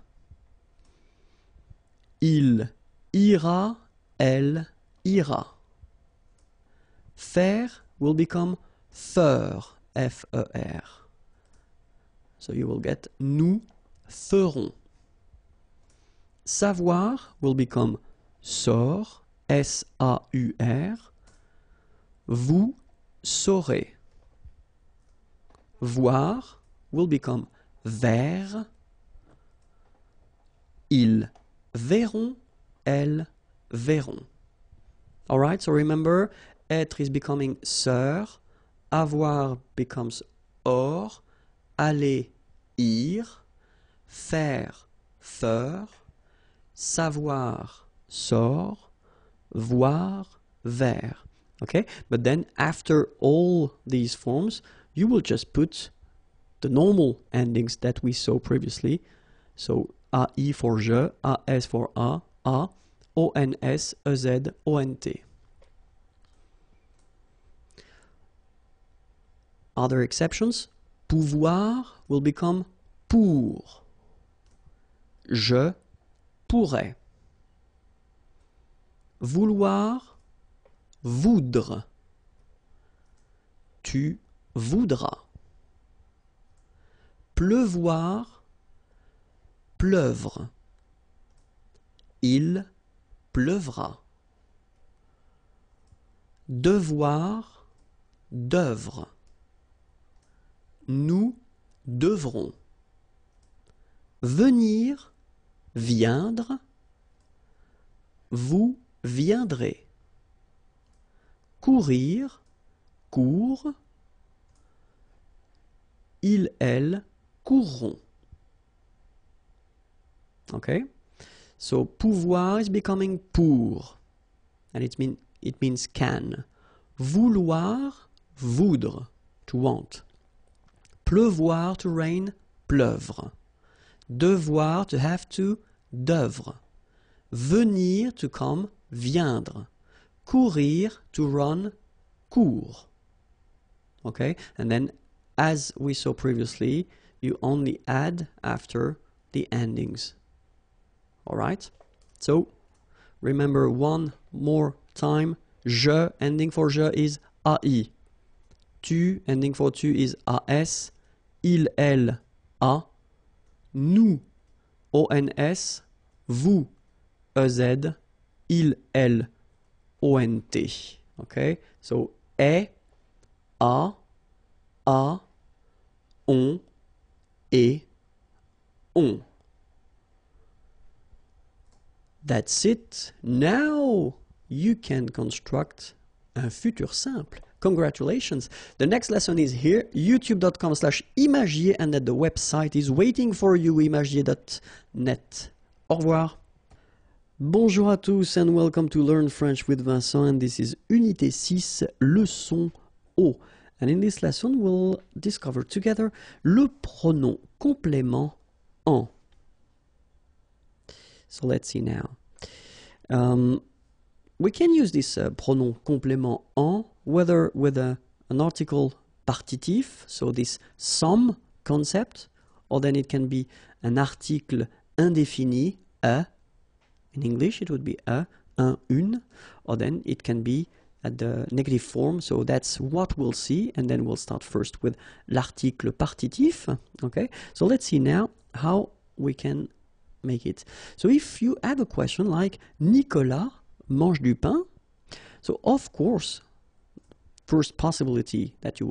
Il ira, elle ira. Faire will become faire, F-E-R. So you will get nous ferons. Savoir will become saur, S-A-U-R. Vous saurez. Voir will become ver. Ils verront, elles verront. Alright, so remember, être is becoming ser, avoir becomes or, aller, ir, faire, faire, savoir, sort, voir, ver. Okay, but then after all these forms, you will just put the normal endings that we saw previously. So AI for je, AS for a, ONS, EZ, ONT. Other exceptions, pouvoir will become pour. Je pourrais. Vouloir, voudre. Tu voudras. Pleuvoir, pleuvre. Il pleuvra. Devoir, d'œuvre. Nous devrons. Venir, viendre. Vous viendrez. Courir, court. Il, elle, courront. Okay? So pouvoir is becoming pour, and it means can. Vouloir, voudre, to want. Pleuvoir, to rain, pleuvre. Devoir, to have to, d'œuvre. Venir, to come, viendre. Courir, to run, court. Okay? And then, as we saw previously, you only add after the endings. Alright? So, remember one more time. Je, ending for je is AI. Tu, ending for tu is AS. Il, elle, A. Nous, ONS. Vous, EZ. Il, elle, ONT. Okay? So, est, a, on, et, on. That's it. Now you can construct un futur simple. Congratulations. The next lesson is here, youtube.com/imagier, and that the website is waiting for you, imagier.net. Au revoir. Bonjour à tous and welcome to Learn French with Vincent, and this is Unité 6, leçon O. And in this lesson we'll discover together le pronom complément en. So let's see now. We can use this pronom complément en whether with an article partitif, so this some concept, or then it can be an article indéfini, a. In English it would be a, un, une, or then it can be at the negative form, so that's what we'll see, and then we'll start first with l'article partitif. Okay, so let's see now how we can make it. So if you have a question like Nicolas mange du pain, so of course, first possibility that you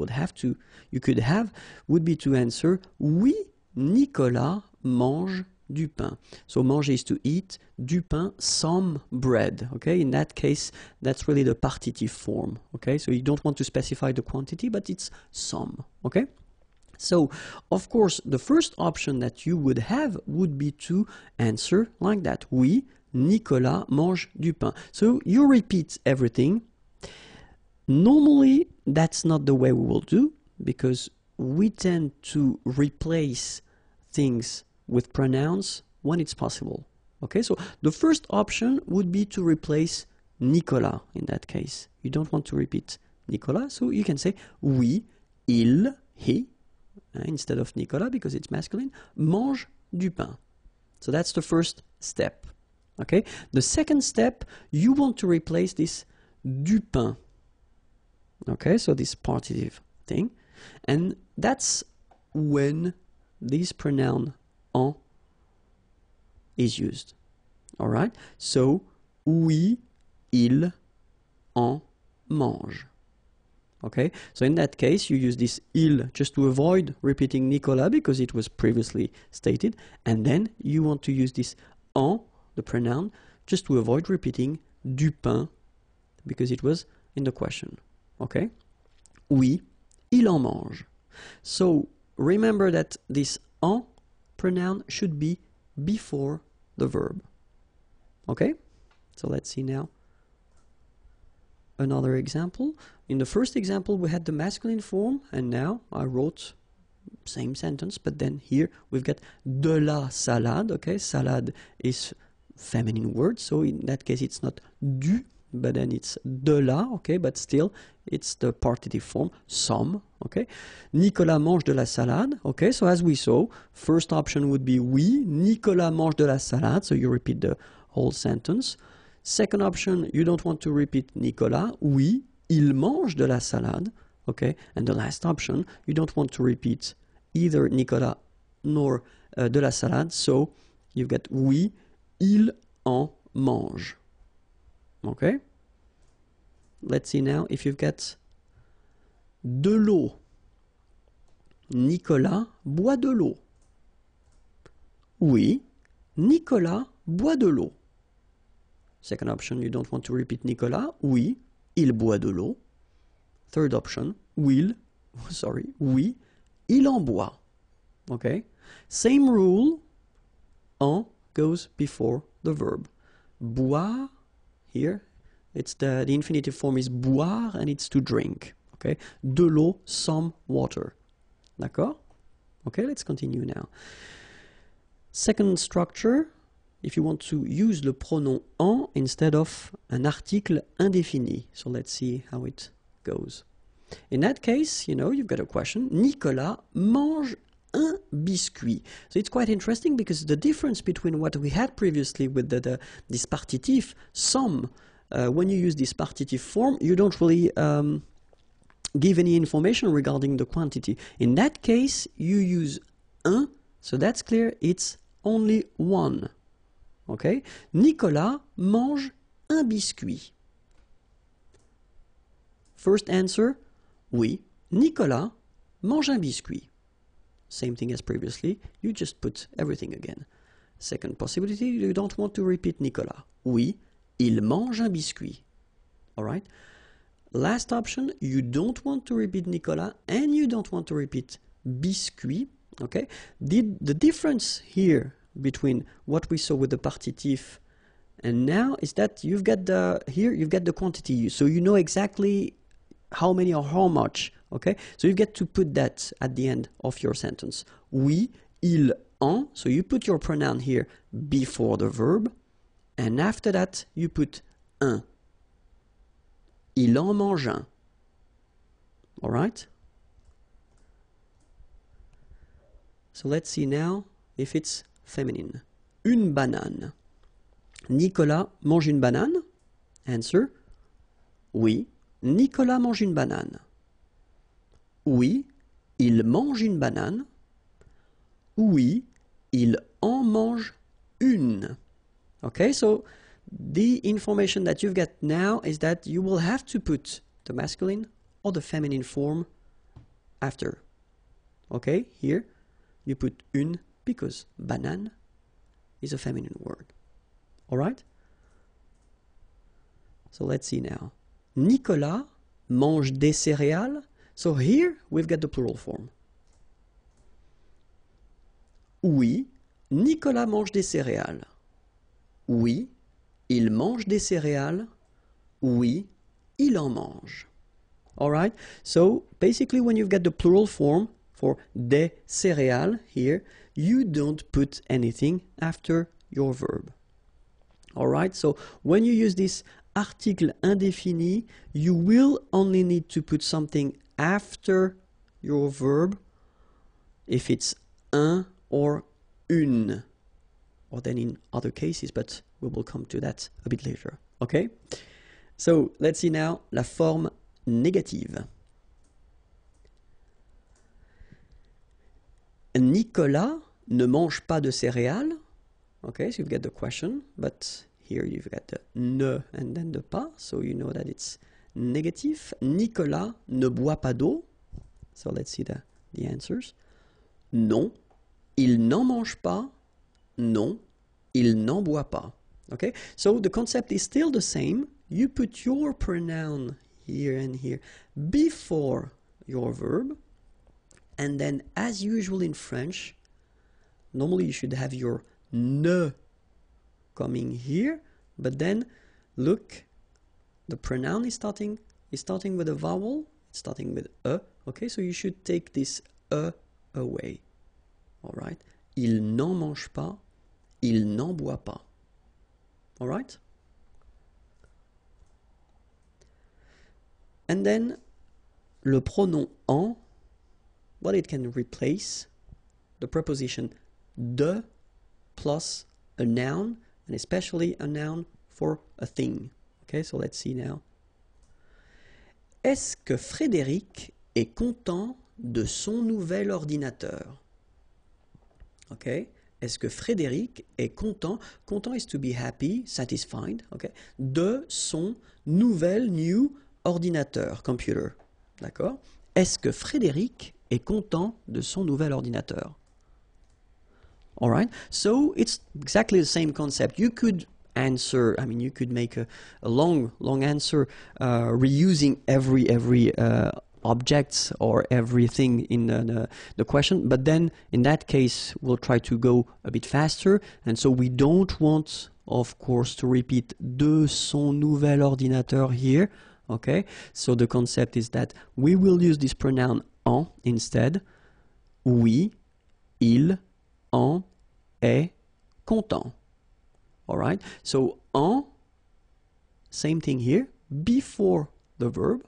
could have would be to answer oui, Nicolas mange du pain. So manger is to eat, du pain, some bread. Okay, in that case, that's really the partitive form. Okay, so you don't want to specify the quantity, but it's some. Okay. So, of course, the first option that you would have would be to answer like that. Oui, Nicolas mange du pain. So you repeat everything. Normally, that's not the way we will do, because we tend to replace things with pronouns when it's possible. Okay, so the first option would be to replace Nicolas in that case. You don't want to repeat Nicolas, so you can say oui, il, he, instead of Nicolas because it's masculine, mange du pain. So that's the first step. Okay, the second step, you want to replace this du pain. Okay, so this partitive thing, and that's when this pronoun en is used. All right, so oui, il en mange. Okay, so in that case, you use this il just to avoid repeating Nicolas because it was previously stated, and then you want to use this en, the pronoun, just to avoid repeating du pain because it was in the question. Okay, oui, il en mange. So remember that this en pronoun should be before the verb. Okay, so let's see now another example. In the first example, we had the masculine form, and now I wrote same sentence, but then here we've got de la salade. Okay, salade is feminine word, so in that case it's not du, but then it's de la. Okay, but still it's the partitive form, some. Okay, Nicolas mange de la salade. Okay, so as we saw, first option would be oui, Nicolas mange de la salade, so you repeat the whole sentence. Second option, you don't want to repeat Nicolas. Oui, il mange de la salade. Okay, and the last option, you don't want to repeat either Nicolas nor de la salade. So you've got oui, il en mange. Okay. Let's see now if you've got de l'eau. Nicolas boit de l'eau. Oui, Nicolas boit de l'eau. Second option, you don't want to repeat Nicolas. Oui, il boit de l'eau. Third option, oui, il en boit. Okay? Same rule, en goes before the verb. Boire, here, it's the infinitive form is boire and it's to drink. Okay? De l'eau, some water. D'accord? Okay, let's continue now. Second structure, if you want to use le pronom en instead of an article indéfini. So let's see how it goes. In that case, you know, you've got a question. Nicolas mange un biscuit. So it's quite interesting because the difference between what we had previously with this partitive, some, when you use this partitive form, you don't really give any information regarding the quantity. In that case, you use un, so that's clear, it's only one. Okay? Nicolas mange un biscuit. First answer, oui, Nicolas mange un biscuit. Same thing as previously, you just put everything again. Second possibility, you don't want to repeat Nicolas. Oui, il mange un biscuit. Alright? Last option, you don't want to repeat Nicolas and you don't want to repeat biscuit. Okay? The difference here between what we saw with the partitif and now is that you've got the quantity, so you know exactly how many or how much. Okay, so you get to put that at the end of your sentence. Oui, il en, so you put your pronoun here before the verb, and after that you put un. Il en mange un. All right? So let's see now if it's feminine. Une banane. Nicolas mange une banane? Answer, oui, Nicolas mange une banane. Oui, il mange une banane. Oui, il en mange une. Okay, so the information that you've got now is that you will have to put the masculine or the feminine form after. Okay, here you put une because banane is a feminine word. Alright? So let's see now. Nicolas mange des céréales. So here we've got the plural form. Oui, Nicolas mange des céréales. Oui, il mange des céréales. Oui, il en mange. Alright? So basically when you've got the plural form for des céréales here, you don't put anything after your verb. Alright? So when you use this article indéfini, you will only need to put something after your verb if it's un or une, or then in other cases, but we will come to that a bit later. Okay? So let's see now la forme négative. Nicolas ne mange pas de céréales. Okay, so you've got the question, but here you've got the ne and then the pas, so you know that it's negative. Nicolas ne boit pas d'eau. So let's see the answers. Non, il n'en mange pas. Non, il n'en boit pas. Okay, so the concept is still the same. You put your pronoun here and here before your verb, and then as usual in French, normally you should have your ne coming here, but then look, the pronoun is starting with a vowel, it's starting with a, okay, so you should take this a away. All right, il n'en mange pas, il n'en boit pas. All right? And then le pronom en, well, it can replace the preposition de plus a noun, and especially a noun for a thing. Okay, so let's see now. Est-ce que Frédéric est content de son nouvel ordinateur? Okay, est-ce que Frédéric est content? Content is to be happy, satisfied, okay, de son nouvel, new ordinateur, computer. D'accord? Est-ce que Frédéric est content de son nouvel ordinateur? All right, so it's exactly the same concept. You could answer, I mean, you could make a long answer reusing every object or everything in the question, but then in that case we'll try to go a bit faster, and so we don't want, of course, to repeat de son nouvel ordinateur here. Okay, so the concept is that we will use this pronoun en instead. Oui, il, en est content. All right, so en, same thing here, before the verb,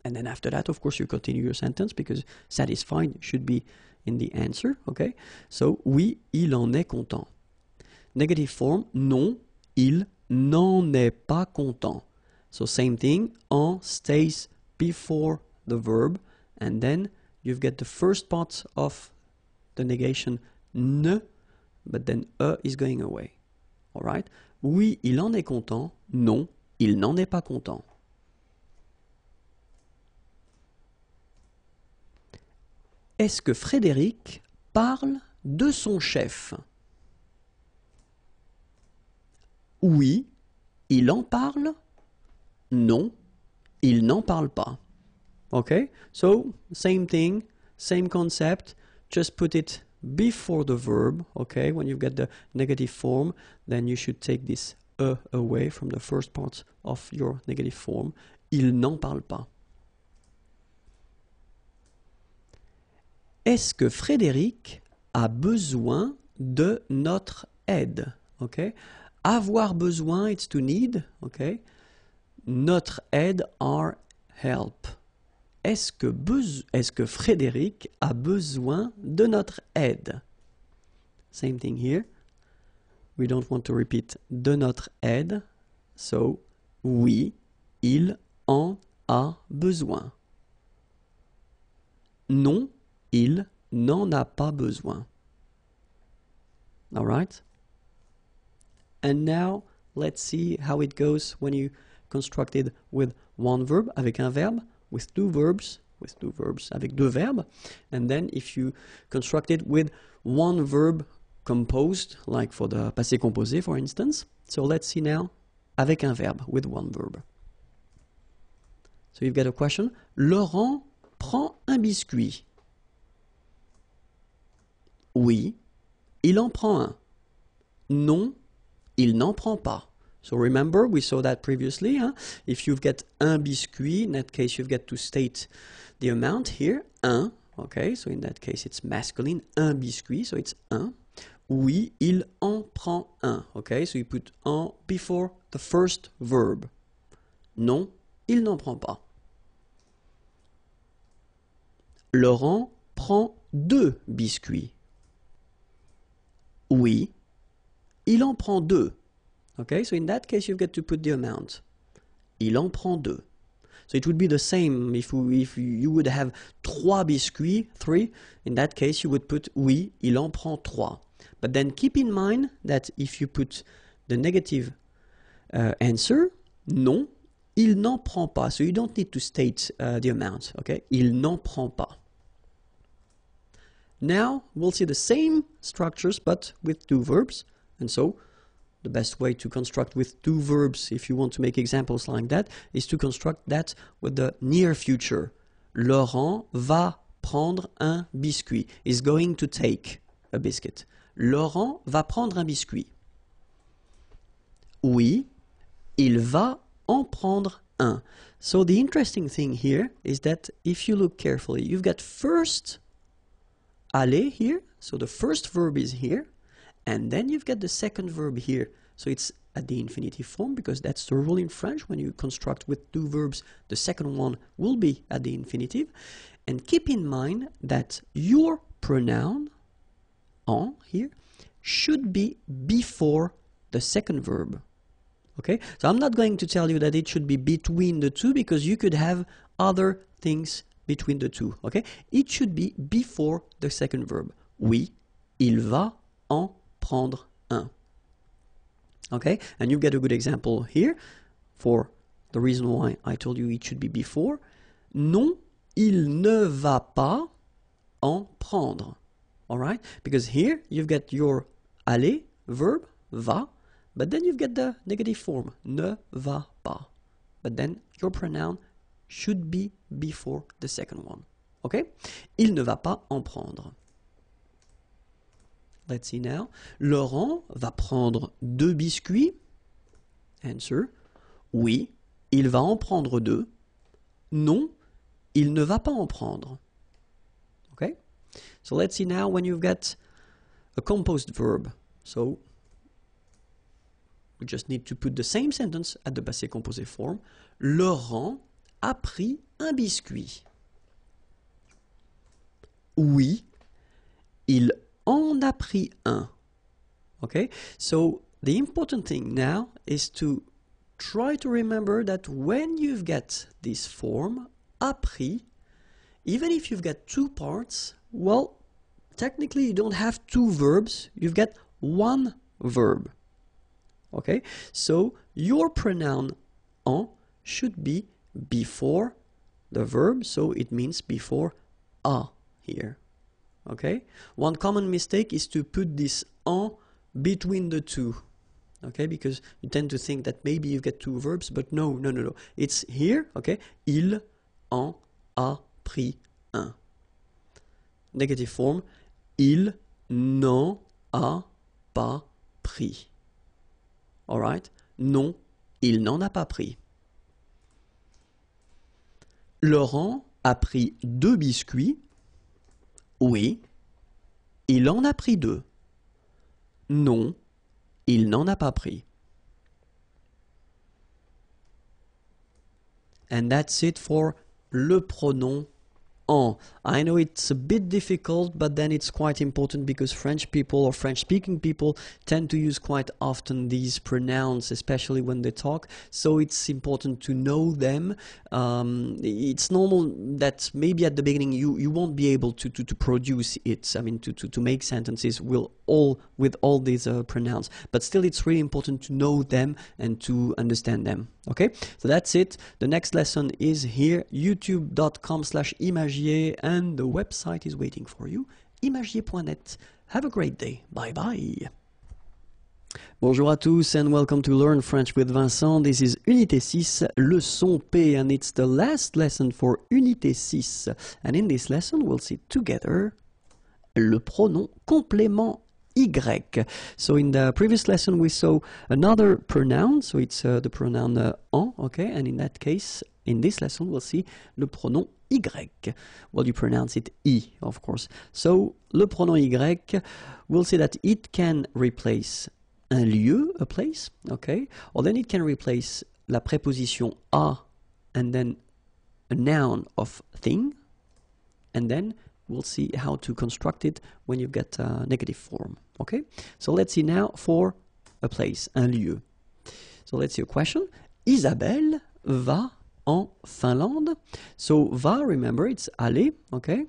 and then after that, of course, you continue your sentence because satisfied should be in the answer. Okay, so oui, il en est content. Negative form, non, il n'en est pas content. So same thing, en stays before the verb, and then you've got the first part of the negation ne, but then is going away. All right? Oui, il en est content. Non, il n'en est pas content. Est-ce que Frédéric parle de son chef? Oui, il en parle. Non, il n'en parle pas. Okay, so same thing, same concept, just put it before the verb. Okay, when you've got the negative form, then you should take this away from the first part of your negative form. Il n'en parle pas. Est-ce que Frédéric a besoin de notre aide? Okay, avoir besoin, it's to need. Okay, notre aide, our help. Est-ce que Frédéric a besoin de notre aide? Same thing here. We don't want to repeat de notre aide. So, oui, il en a besoin. Non, il n'en a pas besoin. All right? And now, let's see how it goes when you construct it with one verb, avec un verbe, with two verbs, avec deux verbes. And then if you construct it with one verb composed, like for the passé composé, for instance. So let's see now, avec un verbe, with one verb. So you've got a question. Laurent prend un biscuit. Oui, il en prend un. Non, il n'en prend pas. So remember, we saw that previously. Huh? If you've got un biscuit, in that case you've got to state the amount here, un. Okay, so in that case it's masculine, un biscuit, so it's un. Oui, il en prend un. Okay, so you put en before the first verb. Non, il n'en prend pas. Laurent prend deux biscuits. Oui, il en prend deux. Okay, so in that case you've got to put the amount. Il en prend deux. So it would be the same if you would have trois biscuits, three. In that case you would put oui, il en prend trois. But then keep in mind that if you put the negative answer, non, il n'en prend pas. So you don't need to state the amount. Okay, il n'en prend pas. Now we'll see the same structures but with two verbs. And so the best way to construct with two verbs, if you want to make examples like that, is to construct that with the near future. Laurent va prendre un biscuit. Is going to take a biscuit. Laurent va prendre un biscuit. Oui, il va en prendre un. So the interesting thing here is that if you look carefully, you've got first aller here, so the first verb is here, and then you've got the second verb here. So it's at the infinitive form because that's the rule in French. When you construct with two verbs, the second one will be at the infinitive. And keep in mind that your pronoun, en here, should be before the second verb. Okay? So I'm not going to tell you that it should be between the two because you could have other things between the two. Okay? It should be before the second verb. Oui, il va en prendre un. Okay, and you get a good example here for the reason why I told you it should be before. Non, il ne va pas en prendre. All right, because here you've got your aller verb, va, but then you've got the negative form, ne va pas. But then your pronoun should be before the second one. Okay, il ne va pas en prendre. Let's see now. Laurent va prendre deux biscuits. Answer. Oui, il va en prendre deux. Non, il ne va pas en prendre. Okay? So let's see now when you've got a composed verb. So we just need to put the same sentence at the passé composé form. Laurent a pris un biscuit. Oui, il en a pris un. Okay, so the important thing now is to try to remember that when you've got this form, a pris, even if you've got two parts, well, technically you don't have two verbs, you've got one verb. Okay, so your pronoun en should be before the verb, so it means before a here. Okay, one common mistake is to put this en between the two. Okay, because you tend to think that maybe you've got two verbs, but no. It's here, okay, il en a pris un. Negative form, il n'en a pas pris. Alright, non, il n'en a pas pris. Laurent a pris deux biscuits. Oui, il en a pris deux. Non, il n'en a pas pris. And that's it for le pronom en. I know it's a bit difficult, but then it's quite important because French people or French-speaking people tend to use quite often these pronouns, especially when they talk. So it's important to know them. It's normal that maybe at the beginning you won't be able to produce it. I mean, to make sentences with all these pronouns, but still it's really important to know them and to understand them. Okay, so that's it. The next lesson is here, youtube.com/imagier, and the website is waiting for you, imagier.net. Have a great day. Bye bye. Bonjour à tous and welcome to Learn French with Vincent. This is Unité 6, leçon P, and it's the last lesson for Unité 6. And in this lesson we'll see together le pronom complément Y. So in the previous lesson we saw another pronoun, so it's the pronoun en, okay, and in that case, in this lesson we'll see le pronom Y. Well, you pronounce it I, of course. So le pronom Y, we'll say that it can replace un lieu, a place, okay, or then it can replace la préposition a and then a noun of thing, and then we'll see how to construct it when you get a negative form, okay? So let's see now for a place, un lieu. So let's see a question. Isabelle va en Finlande. So va, remember, it's aller, okay?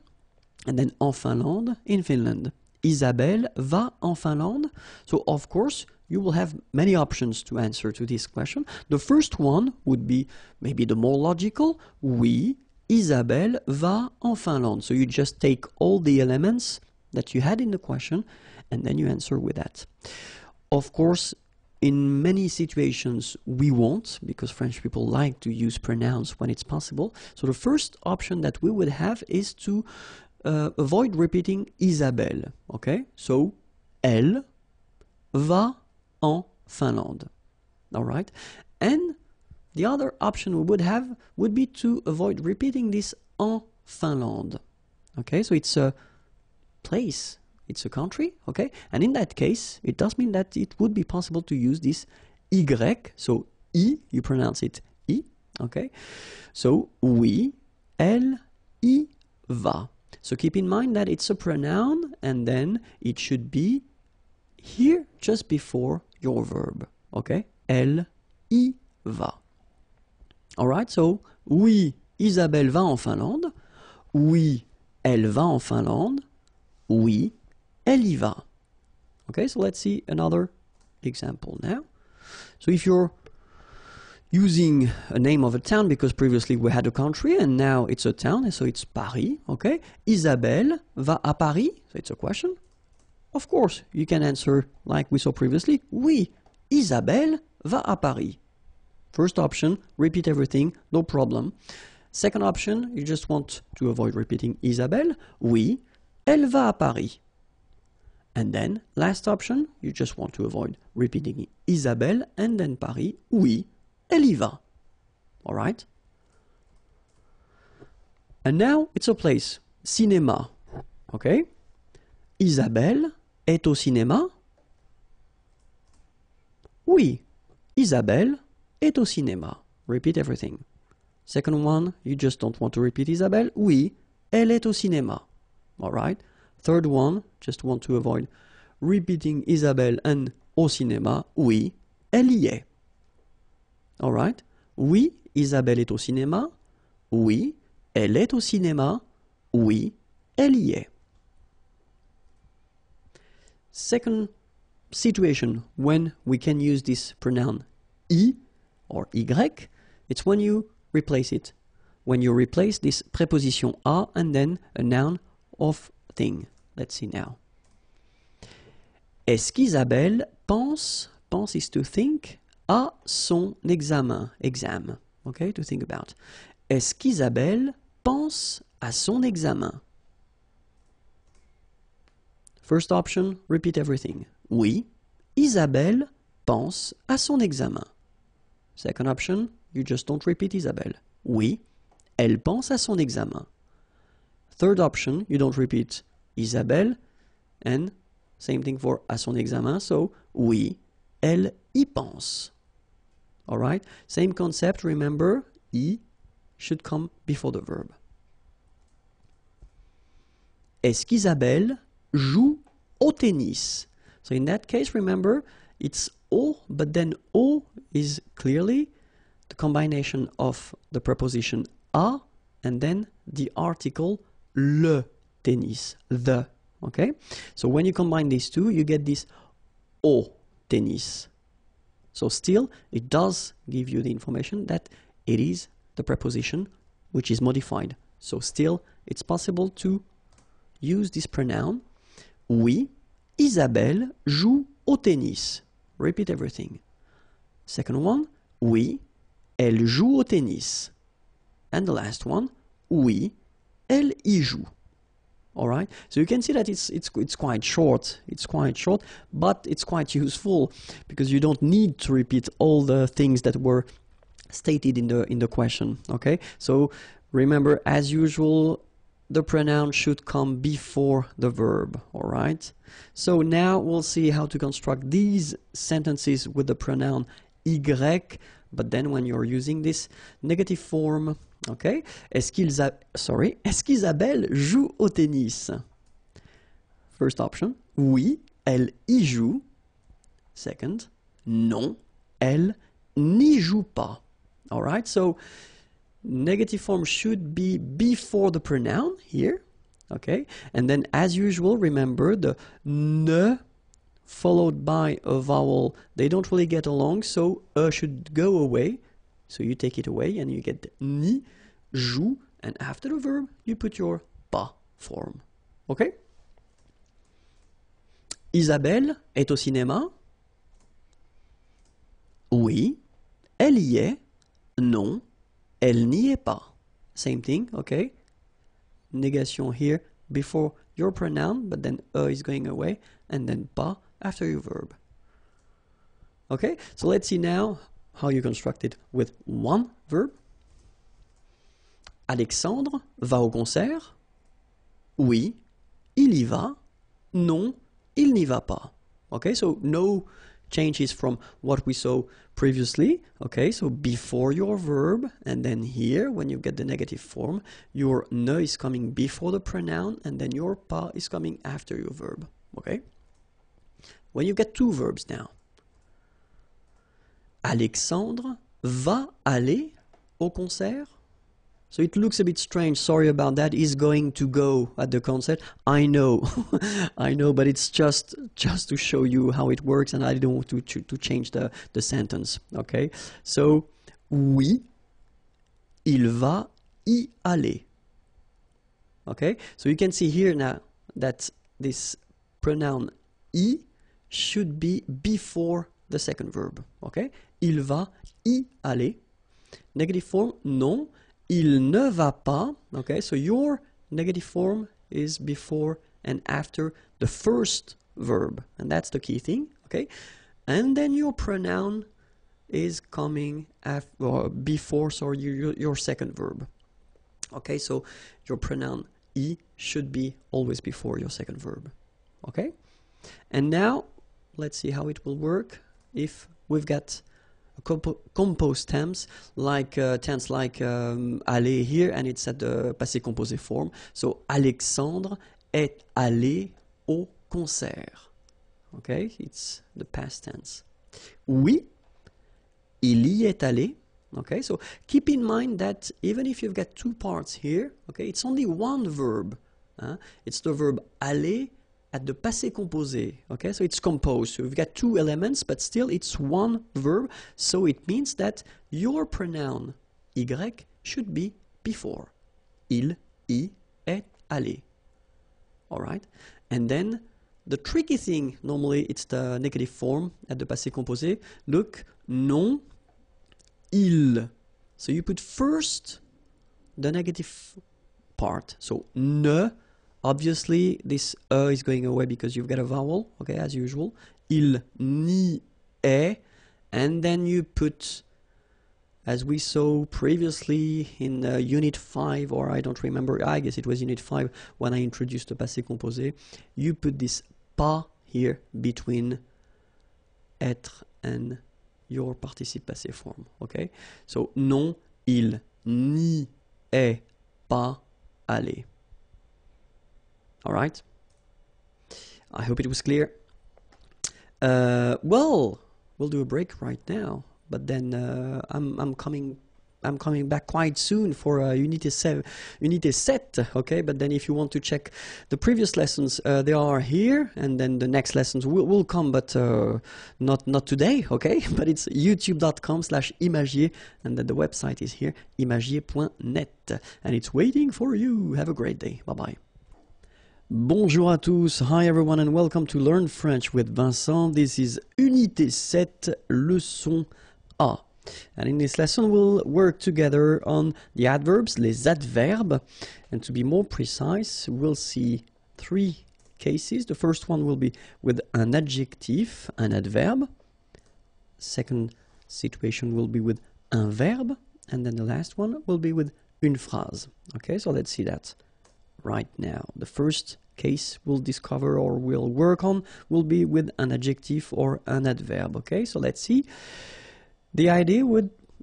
And then en Finlande, in Finland. Isabelle va en Finlande. So of course you will have many options to answer to this question. The first one would be maybe the more logical. Oui, Isabelle va en Finlande. So you just take all the elements that you had in the question and then you answer with that. Of course, in many situations we won't, because French people like to use pronouns when it's possible. So the first option that we would have is to avoid repeating Isabelle, okay? So, elle va en Finlande, all right? And the other option we would have would be to avoid repeating this en Finlande, okay? So it's a place, it's a country, okay? And in that case, it does mean that it would be possible to use this Y, so I, you pronounce it I, okay? So, oui, elle y va. So keep in mind that it's a pronoun and then it should be here just before your verb, okay? Elle y va. Alright, so oui, Isabelle va en Finlande. Oui, elle va en Finlande. Oui, elle y va. Okay, so let's see another example now. So if you're using a name of a town, because previously we had a country and now it's a town, and so it's Paris, okay? Isabelle va à Paris, so it's a question. Of course, you can answer like we saw previously, oui, Isabelle va à Paris. First option, repeat everything, no problem. Second option, you just want to avoid repeating Isabelle, oui, elle va à Paris. And then, last option, you just want to avoid repeating Isabelle and then Paris, oui, elle y va. All right? And now it's a place, cinéma. Okay? Isabelle est au cinéma. Oui, Isabelle est au cinéma. Repeat everything. Second one, you just don't want to repeat Isabelle. Oui, elle est au cinéma. All right? Third one, just want to avoid repeating Isabelle and au cinéma. Oui, elle y est. All right? Oui, Isabelle est au cinéma. Oui, elle est au cinéma. Oui, elle y est. Second situation when we can use this pronoun I or Y, it's when you replace it. When you replace this preposition a and then a noun of thing. Let's see now. Est-ce qu'Isabelle pense is to think, à son examen, exam, okay, to think about. Est-ce qu'Isabelle pense à son examen? First option, repeat everything. Oui, Isabelle pense à son examen. Second option, you just don't repeat Isabelle. Oui, elle pense à son examen. Third option, you don't repeat Isabelle, and same thing for à son examen, so oui, elle y pense. Alright, same concept, remember, y should come before the verb. Est-ce qu'Isabelle joue au tennis? So in that case, remember, it's au, but then au is clearly the combination of the preposition à and then the article le tennis, the Okay, so when you combine these two, you get this au tennis. So still, it does give you the information that it is the preposition which is modified. So still, it's possible to use this pronoun. Oui, Isabelle joue au tennis. Repeat everything. Second one, oui, elle joue au tennis. And the last one, oui, elle y joue. All right, so you can see that it's quite short. It's quite short, but it's quite useful because you don't need to repeat all the things that were stated in the question. Okay, so remember, as usual, the pronoun should come before the verb. All right, so now we'll see how to construct these sentences with the pronoun y, but then when you're using this negative form. Okay, est-ce qu'Isabelle joue au tennis? First option, oui, elle y joue. Second, non, elle n'y joue pas. All right, so negative form should be before the pronoun here. Okay, and then as usual, remember the ne followed by a vowel, they don't really get along, so should go away. So you take it away and you get ni, joue, and after the verb, you put your pas form. Okay? Isabelle est au cinéma? Oui. Elle y est? Non. Elle n'y est pas. Same thing, okay? Negation here before your pronoun, but then is going away, and then pas after your verb. Okay? So let's see now how you construct it with one verb. Alexandre va au concert? Oui, il y va. Non, il n'y va pas. Okay, so no changes from what we saw previously. Okay, so before your verb, and then here, when you get the negative form, your ne is coming before the pronoun, and then your pas is coming after your verb. Okay? When you get two verbs now. Alexandre va aller au concert? So it looks a bit strange, sorry about that. He's going to go at the concert. I know, I know, but it's just to show you how it works, and I don't want to change the sentence, okay? So, oui, il va y aller. Okay, so you can see here now that this pronoun y should be before the second verb, okay? Il va y aller. Negative form, non. Il ne va pas. Okay, so your negative form is before and after the first verb, and that's the key thing. Okay, and then your pronoun is coming before, sorry, your second verb. Okay, so your pronoun y should be always before your second verb. Okay, and now let's see how it will work if we've got composed tense like aller here, and it's at the passé composé form. So Alexandre est allé au concert. Okay, it's the past tense. Oui, il y est allé. Okay, so keep in mind that even if you've got two parts here, okay, it's only one verb. It's the verb aller at the passé composé. Okay, so it's composed. So we've got two elements, but still it's one verb. So it means that your pronoun y should be before. Il y est allé. All right, and then the tricky thing, normally it's the negative form at the passé composé. Look, non, il. So you put first the negative part. So ne. Obviously, this is going away because you've got a vowel, okay, as usual. Il n'y est, and then you put, as we saw previously in Unit 5, or I don't remember, I guess it was Unit 5 when I introduced the passé composé, you put this pas here between être and your participe passé form, okay? So, non, il n'y est pas allé. All right. I hope it was clear. Well, we'll do a break right now, but then I'm coming I'm coming back quite soon for Unité 7, okay? But then if you want to check the previous lessons, they are here, and then the next lessons will come, but not today, okay? But it's youtube.com/imagier, and then the website is here, imagier.net, and it's waiting for you. Have a great day. Bye-bye. Bonjour à tous, hi everyone, and welcome to Learn French with Vincent. This is Unité 7, leçon A. And in this lesson, we'll work together on the adverbs, les adverbes. And to be more precise, we'll see 3 cases. The first one will be with an adjective, an adverb. Second situation will be with un verbe. And then the last one will be with une phrase. Okay, so let's see that right now. The first case we'll discover or we'll work on will be with an adjective or an adverb. Okay, so let's see. The idea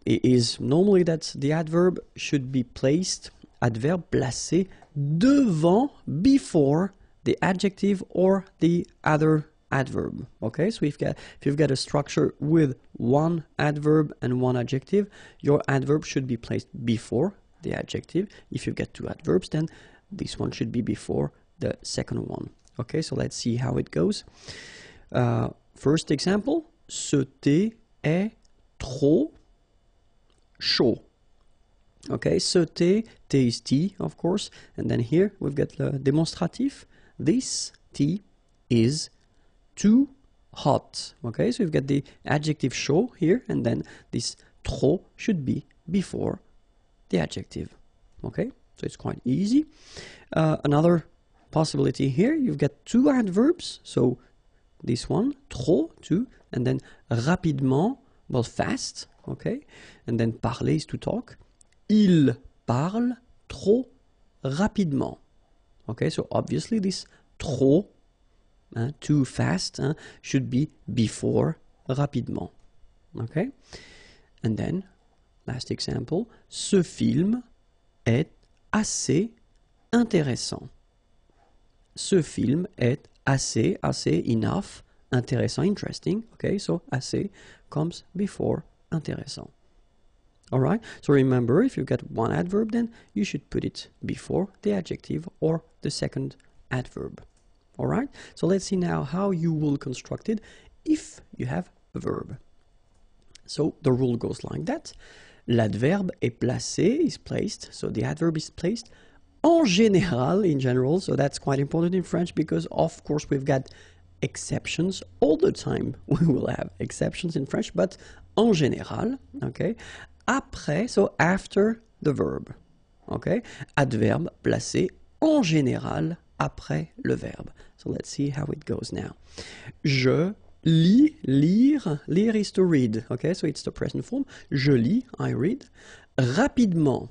is normally that the adverb should be placed, adverbe placé, devant, before the adjective or the other adverb. Okay, so if you've got a structure with one adverb and one adjective, your adverb should be placed before the adjective. If you've got 2 adverbs, then this one should be before the second one. Okay, so let's see how it goes. First example, ce thé est trop chaud. Okay, ce thé, thé is tea, of course, and then here we've got the demonstrative. This tea is too hot. Okay, so we've got the adjective chaud here, and then this trop should be before the adjective. Okay, so it's quite easy. Another possibility here, you've got 2 adverbs, so this one, trop, too, and then rapidement, well, fast, okay, and then parler is to talk. Il parle trop rapidement. Okay, so obviously this trop, too fast, should be before rapidement. Okay, and then last example, ce film est assez intéressant. Ce film est assez enough, intéressant, interesting. Okay, so assez comes before intéressant. All right, so remember, if you've got one adverb, then you should put it before the adjective or the second adverb. All right, so let's see now how you will construct it if you have a verb. So the rule goes like that. L'adverbe est placé, is placed, so the adverb is placed en général, in general, so that's quite important in French because of course we've got exceptions all the time. We will have exceptions in French, but en général, okay? Après, so after the verb, okay? Adverbe placé en général après le verbe. So let's see how it goes now. Je lis, lire, lire is to read, okay? So it's the present form. Je lis, I read. Rapidement,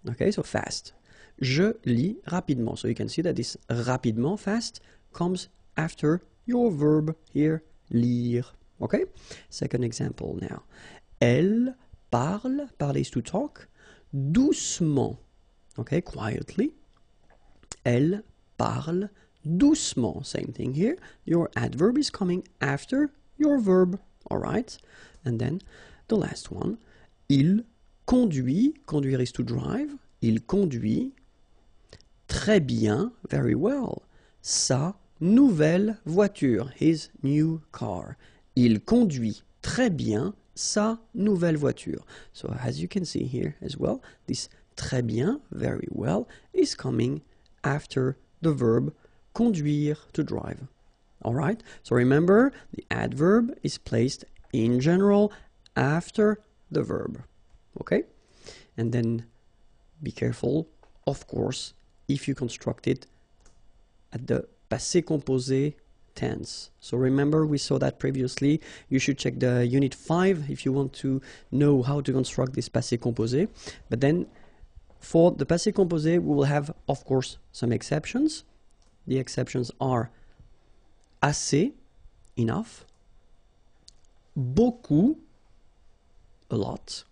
okay? So fast. Je lis rapidement. So you can see that this rapidement, fast, comes after your verb here, lire. Okay? Second example now. Elle parle, parler is to talk, doucement. Okay, quietly. Elle parle doucement. Same thing here. Your adverb is coming after your verb. All right? And then the last one. Il conduit. Conduire is to drive. Il conduit très bien, very well, sa nouvelle voiture, his new car. Il conduit très bien sa nouvelle voiture. So as you can see here as well, this très bien, very well, is coming after the verb conduire, to drive. All right? So remember, the adverb is placed in general after the verb. Okay? And then be careful, of course, if you construct it at the passé composé tense. So remember, we saw that previously. You should check the unit 5 if you want to know how to construct this passé composé. But then for the passé composé, we will have, of course, some exceptions. The exceptions are assez, enough, beaucoup, a lot,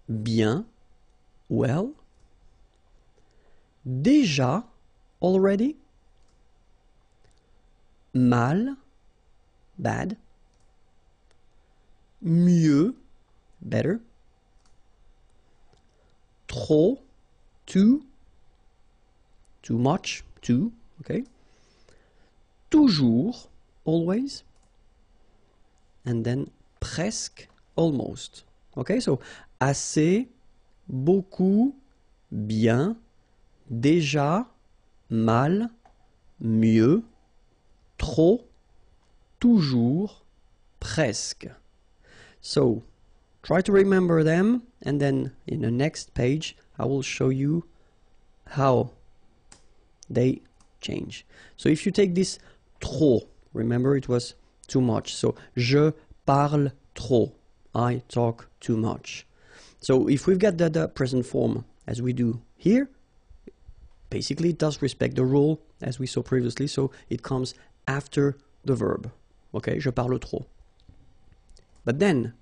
bien, well, déjà, already, mal, bad, mieux, better, trop, too, too much, too, okay? Toujours, always, and then presque, almost. Okay, so assez, beaucoup, bien, déjà, mal, mieux, trop, toujours, presque. So try to remember them, and then in the next page I will show you how they change. So if you take this trop, remember it was too much. So je parle trop, I talk too much. So if we've got the present form as we do here, basically it does respect the rule as we saw previously, so it comes after the verb. Okay, je parle trop. But then,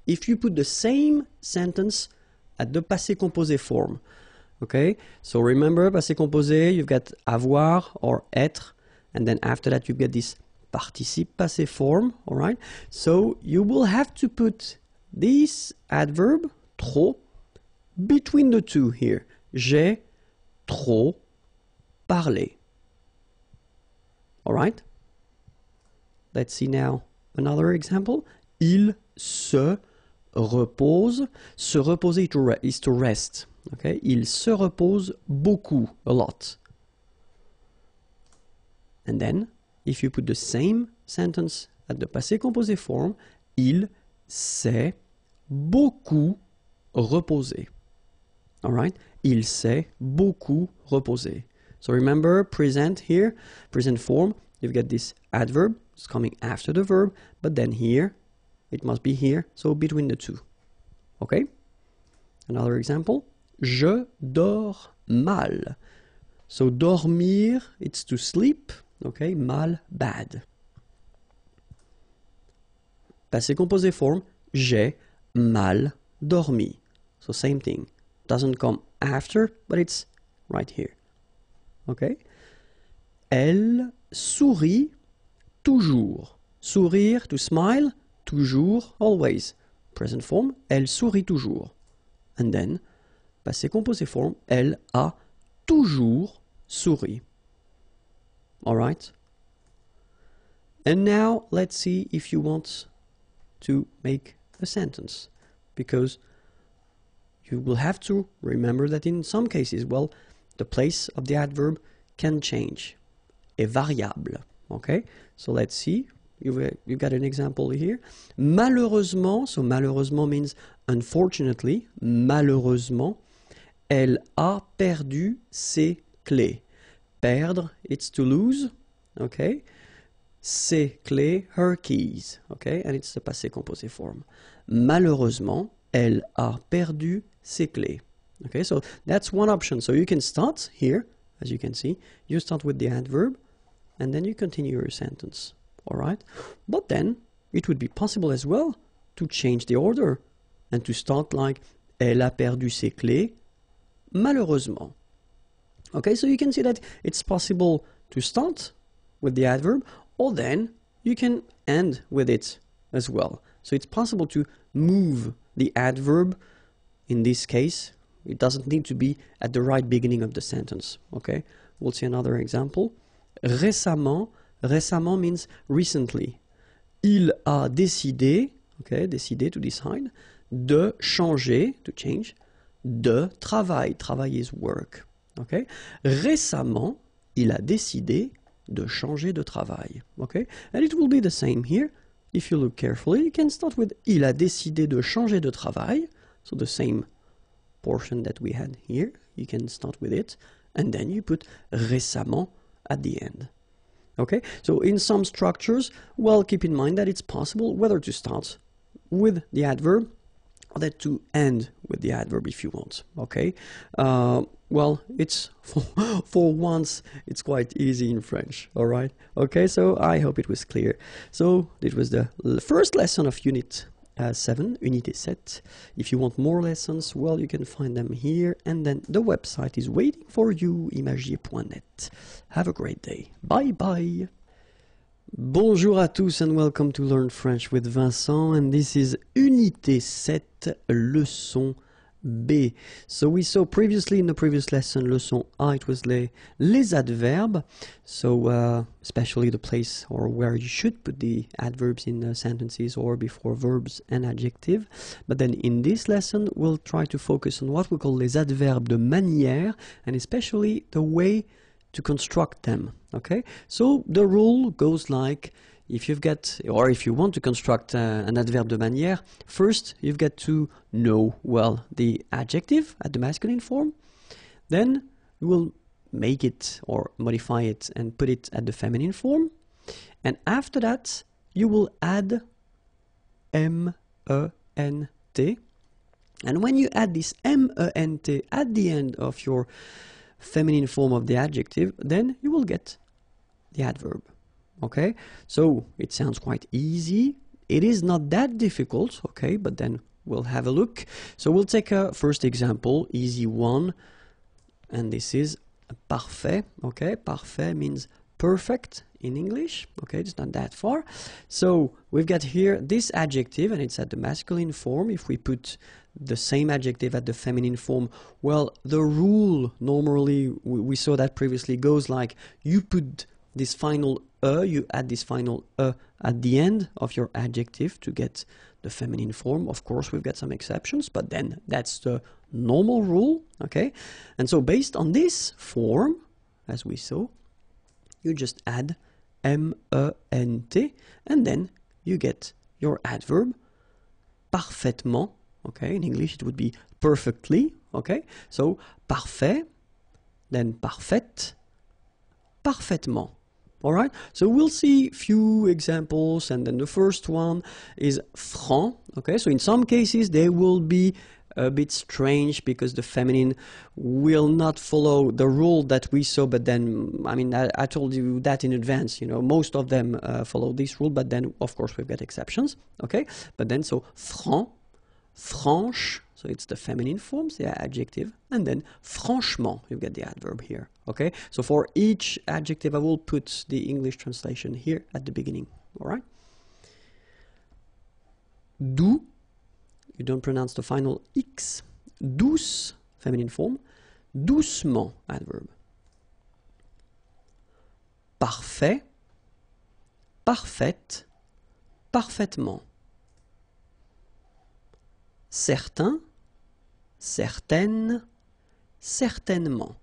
if you put the same sentence at the passé composé form, okay, so remember, passé composé, you've got avoir or être, and then after that you get this participe passé form, all right? So you will have to put this adverb, trop, between the two here. J'ai trop parlé. All right? Let's see now another example. Il se repose. Se reposer is to rest. Okay? Il se repose beaucoup, a lot. And then, if you put the same sentence at the passé composé form, il s'est beaucoup reposé. All right? Il s'est beaucoup reposé. So remember, present here, present form, you've got this adverb, it's coming after the verb, but then here, it must be here, so between the two. Okay? Another example. Je dors mal. So dormir, it's to sleep. Okay? Mal, bad. Passé composé form. J'ai mal dormi. So same thing. Doesn't come after, but it's right here. Okay? Elle sourit toujours. Sourire, to smile. Toujours, always. Present form, elle sourit toujours. And then, passé composé form, elle a toujours souri. Alright? And now, let's see if you want to make a sentence. Because you will have to remember that in some cases, well, the place of the adverb can change. Est variable. Okay? So let's see. You've got an example here. Malheureusement, so malheureusement means unfortunately, malheureusement, elle a perdu ses clés. Perdre, it's to lose, okay? Ses clés, her keys, okay? And it's the passé composé form. Malheureusement, elle a perdu ses clés. Okay, so that's one option. So you can start here, as you can see. You start with the adverb, and then you continue your sentence. All right, but then it would be possible as well to change the order and to start like elle a perdu ses clés malheureusement. Okay, so you can see that it's possible to start with the adverb, or then you can end with it as well. So it's possible to move the adverb. In this case, it doesn't need to be at the right beginning of the sentence. Okay, we'll see another example. Récemment. Récemment means recently. Il a décidé, okay, décidé to decide, de changer, to change, de travail. Travail is work. Okay. Récemment, il a décidé de changer de travail. Okay. And it will be the same here. If you look carefully, you can start with il a décidé de changer de travail. So the same portion that we had here. You can start with it. And then you put récemment at the end. Okay, so in some structures, well, keep in mind that it's possible whether to start with the adverb or that to end with the adverb if you want. Okay, well, it's for once, it's quite easy in French. All right, okay, so I hope it was clear. So it was the first lesson of Unit 7, Unité 7. If you want more lessons, well, you can find them here, and then the website is waiting for you, imagiers.net. Have a great day. Bye bye. Bonjour à tous and welcome to Learn French with Vincent, and this is Unité 7, leçon B. So we saw previously in the previous lesson, leçon A, it was les adverbes. So especially the place or where you should put the adverbs in sentences or before verbs and adjective. But then in this lesson, we'll try to focus on what we call les adverbes de manière, and especially the way to construct them. Okay, so the rule goes like, if you've got, or if you want to construct an adverbe de manière, first you've got to know well the adjective at the masculine form, then you will make it or modify it and put it at the feminine form, and after that you will add M-E-N-T, and when you add this M-E-N-T at the end of your feminine form of the adjective, then you will get the adverb. Okay, so it sounds quite easy. It is not that difficult, okay, but then we'll have a look. So we'll take a first example, easy one, and this is parfait. Okay, parfait means perfect in English. Okay, it's not that far. So we've got here this adjective, and it's at the masculine form. If we put the same adjective at the feminine form, well, the rule normally, we saw that previously, goes like you put this final you add this final at the end of your adjective to get the feminine form. Of course, we've got some exceptions, but then that's the normal rule, okay? And so based on this form, as we saw, you just add M-E-N-T, and then you get your adverb parfaitement, okay? In English, it would be perfectly, okay? So parfait, then parfaite, parfaitement. All right, so we'll see few examples, and then the first one is franc. Okay, so in some cases they will be a bit strange because the feminine will not follow the rule that we saw, but then, I mean, I told you that in advance, you know, most of them follow this rule, but then of course we've got exceptions. Okay, but then so franc, franche, so it's the feminine forms, the adjective, and then franchement, you get the adverb here. Okay, so for each adjective I will put the English translation here at the beginning. All right, doux, you don't pronounce the final X, douce, feminine form, doucement, adverb. Parfait, parfaite, parfaitement. Certain, certaine, certainement.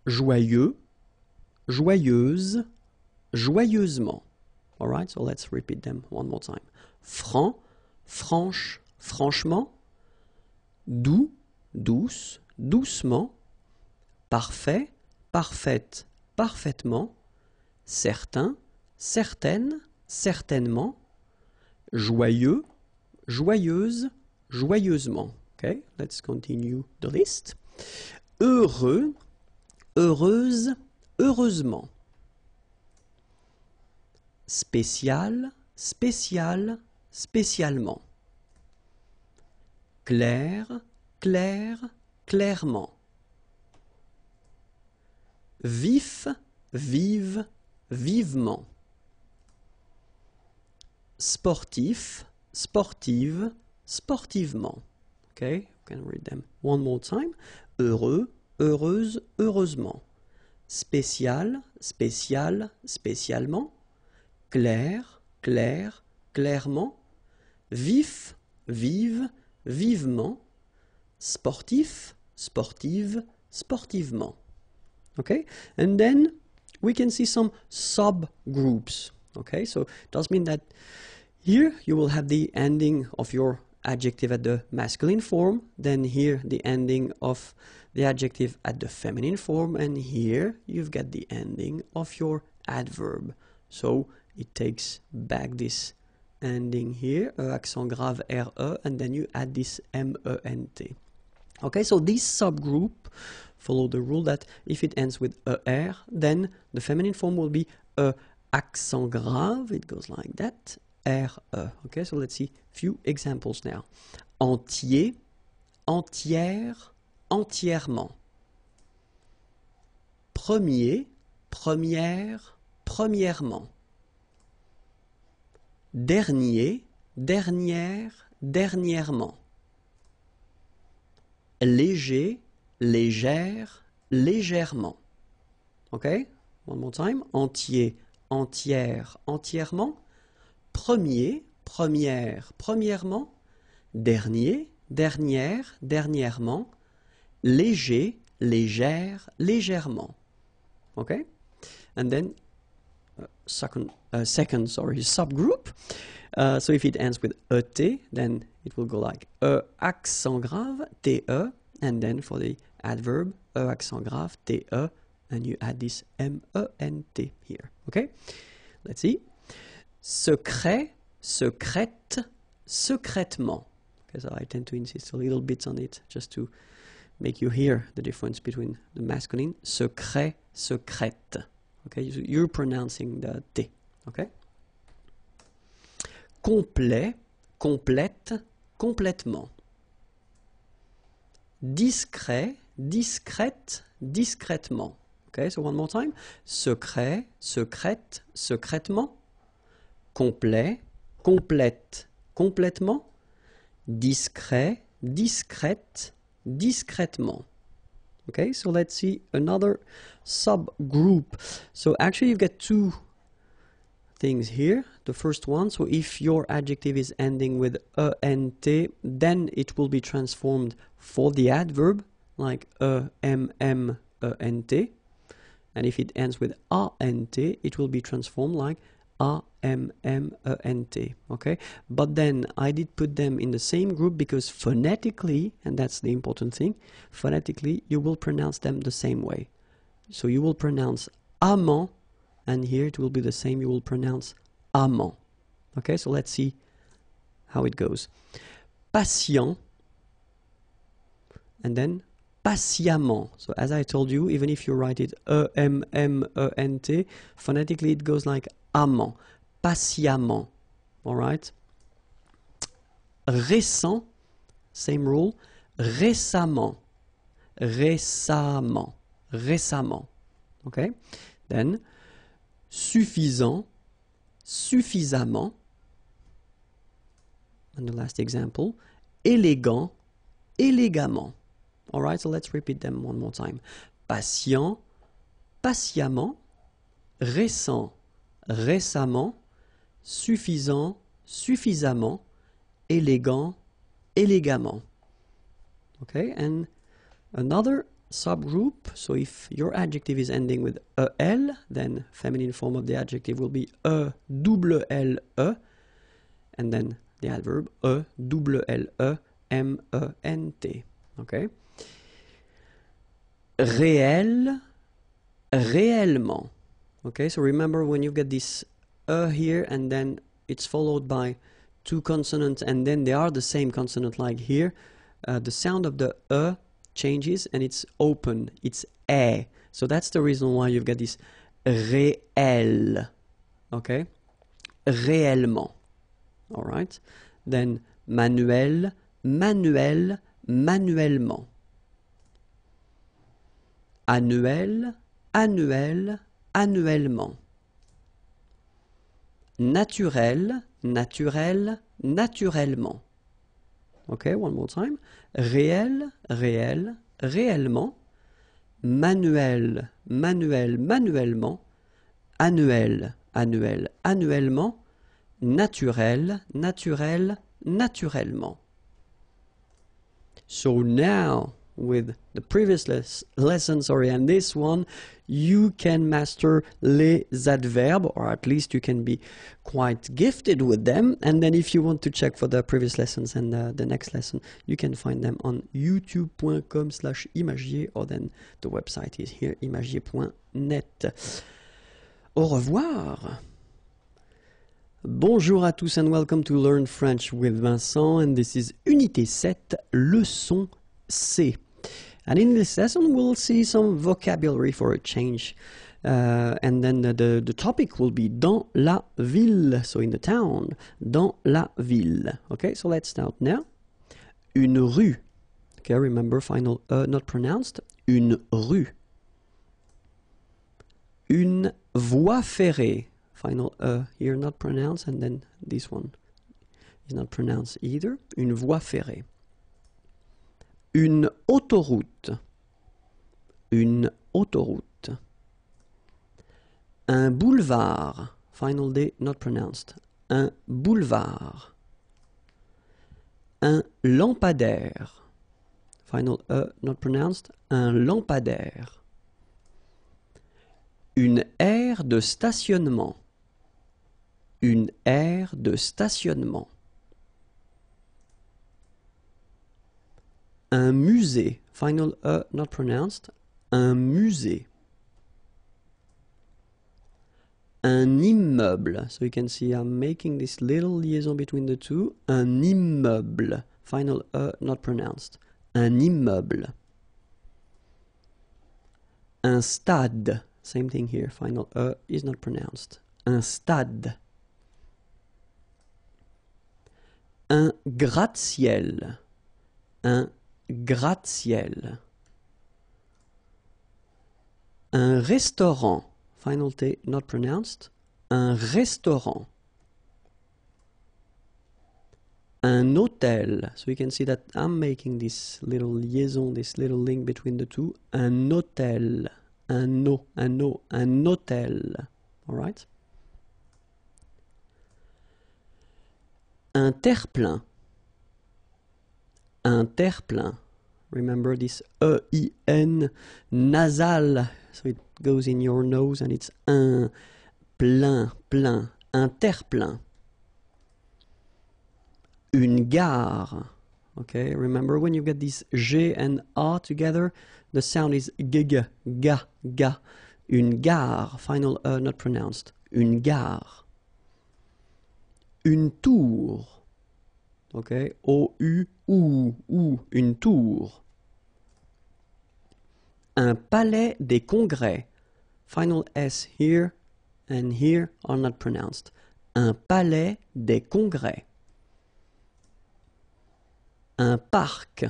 Joyeux, joyeuse, joyeusement. All right, so let's repeat them one more time. Franc, franche, franchement. Doux, douce, doucement. Parfait, parfaite, parfaitement. Certain, certaine, certainement. Joyeux, joyeuse, joyeusement. Okay, let's continue the list. Heureux, heureuse, heureusement. Spécial, spécial, spécialement. Clair, clair, clairement. Vif, vive, vivement. Sportif, sportive, sportivement. Okay, you can read them one more time. Heureux, heureuse, heureusement. Spécial, spécial, spécialement. Clair, clair, clairement. Vif, vive, vivement. Sportif, sportive, sportivement. Okay, and then we can see some subgroups. Okay, so it does mean that here you will have the ending of your adjective at the masculine form, then here the ending of the adjective at the feminine form, and here you've got the ending of your adverb. So it takes back this ending here, accent grave RE, and then you add this MENT. Okay, so this subgroup follow the rule that if it ends with ER, then the feminine form will be accent grave, it goes like that, RE. Okay, so let's see a few examples now. Entier, entière, entièrement. Premier, première, premièrement. Dernier, dernière, dernièrement. léger, légère, légèrement. Okay? One more time. Entier, entière, entièrement. Premier, première, premièrement. Dernier, dernière, dernièrement. Léger, légère, légèrement. Okay? And then second subgroup. So if it ends with ET, then it will go like accent grave, TE, and then for the adverb, accent grave, TE, and you add this MENT here. Okay? Let's see. Secret, secrète, secrètement. Okay, so I tend to insist a little bit on it just to make you hear the difference between the masculine. Secret, secrète. Okay, you're pronouncing the T. Okay? Complet, complète, complètement. Discret, discrète, discrètement. Okay, so one more time. Secret, secrète, secrètement. Complet, complète, complètement. Discret, discrète, discrètement. Okay, so let's see another subgroup. So actually you've got two things here. The first one, so if your adjective is ending with ENT, then it will be transformed for the adverb, like EMMENT. And if it ends with ANT, it will be transformed like AMMENT. Okay? But then I did put them in the same group because phonetically, and that's the important thing, phonetically you will pronounce them the same way. So you will pronounce amant, and here it will be the same, you will pronounce amant. Okay, so let's see how it goes. Patient, and then patiemment. So as I told you, even if you write it E-M-M-E-N-T, phonetically it goes like amant, patiemment. All right? Récent, same rule, récemment, récemment, récemment. Okay? Then, suffisant, suffisamment. And the last example, élégant, élégamment. All right, so let's repeat them one more time. Patient, patiemment, récent, récemment, suffisant, suffisamment, élégant, élégamment. Okay, and another subgroup, so if your adjective is ending with EL, then feminine form of the adjective will be E-double-L-E, and then the adverb E-double-L-E-M-E-N-T. Okay? Réel, réellement. Okay, so remember when you've got this here and then it's followed by two consonants and then they are the same consonant like here, the sound of the changes and it's open, it's E. So that's the reason why you've got this réel. Okay? Réellement. Alright? Then manuel, manuel, manuellement. Annuel, annuel, annuellement. Naturel, naturel, naturellement. Okay, one more time. Réel, réel, réellement. Manuel, manuel, manuellement. Annuel, annuel, annuellement. Naturel, naturel, naturellement. So now, with the previous lesson, and this one, you can master les adverbes, or at least you can be quite gifted with them. And then if you want to check for the previous lessons and the next lesson, you can find them on youtube.com/imagier, or then the website is here, imagier.net. Au revoir. Bonjour à tous and welcome to Learn French with Vincent, and this is Unité 7, Leçon C. And in this lesson we'll see some vocabulary for a change, and then the topic will be dans la ville, so in the town, dans la ville. Okay, so let's start now. Une rue. Okay, remember final not pronounced. Une rue. Une voie ferrée. Final here not pronounced, and then this one is not pronounced either. Une voie ferrée. Une autoroute. Une autoroute. Un boulevard. Final D not pronounced. Un boulevard. Un lampadaire. Final E not pronounced. Un lampadaire. Une aire de stationnement. Une aire de stationnement. Un musée. Final E not pronounced. Un musée. Un immeuble. So you can see I'm making this little liaison between the two. Un immeuble. Final E not pronounced. Un immeuble. Un stade. Same thing here. Final E is not pronounced. Un stade. Un gratte-ciel. Un gratte-ciel. Un restaurant. Final T not pronounced. Un restaurant. Un hôtel. So you can see that I'm making this little liaison, this little link between the two. Un hôtel. Un hôtel. All right? Un terre-plein. Un terre-plein. Remember this E-I-N nasal. So it goes in your nose and it's un plein, plein. Un terre-plein. Une gare. Okay, remember when you get these G and A together, the sound is g, ga, ga. Une gare. Final E not pronounced. Une gare. Une tour. Okay, O-U, ou, une tour. Un palais des congrès. Final S here and here are not pronounced. Un palais des congrès. Un parc.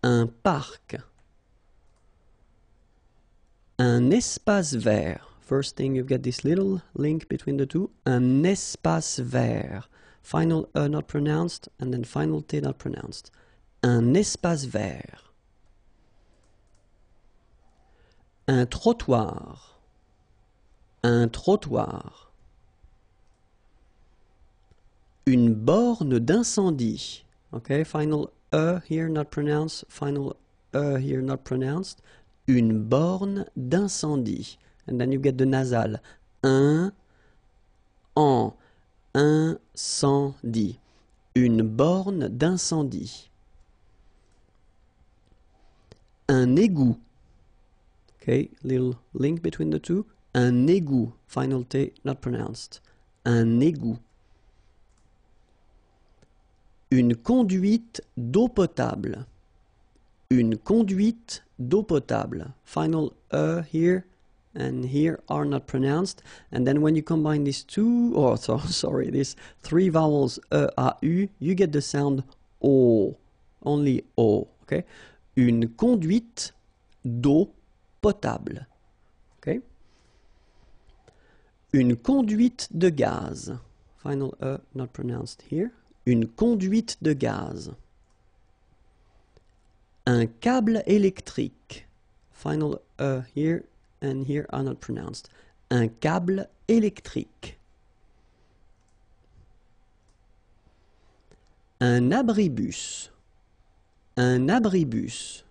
Un parc. Un espace vert. First thing, you've got this little link between the two. Un espace vert. Final E not pronounced, and then final T not pronounced. Un espace vert. Un trottoir. Un trottoir. Une borne d'incendie. Okay, final E here not pronounced, final E here not pronounced. Une borne d'incendie. And then you get the nasal. Un, en, incendie. Une borne d'incendie. Un égout. Okay, little link between the two. Un égout. Final T not pronounced. Un égout. Une conduite d'eau potable. Une conduite d'eau potable. Final E here and here are not pronounced. And then when you combine these two, or sorry, these three vowels E, A, U, you get the sound O. Only O. Okay? Une conduite d'eau potable. Okay? Une conduite de gaz. Final E not pronounced here. Une conduite de gaz. Un câble électrique. Final E here and here are not pronounced. Un câble électrique. Un abribus. Un abribus.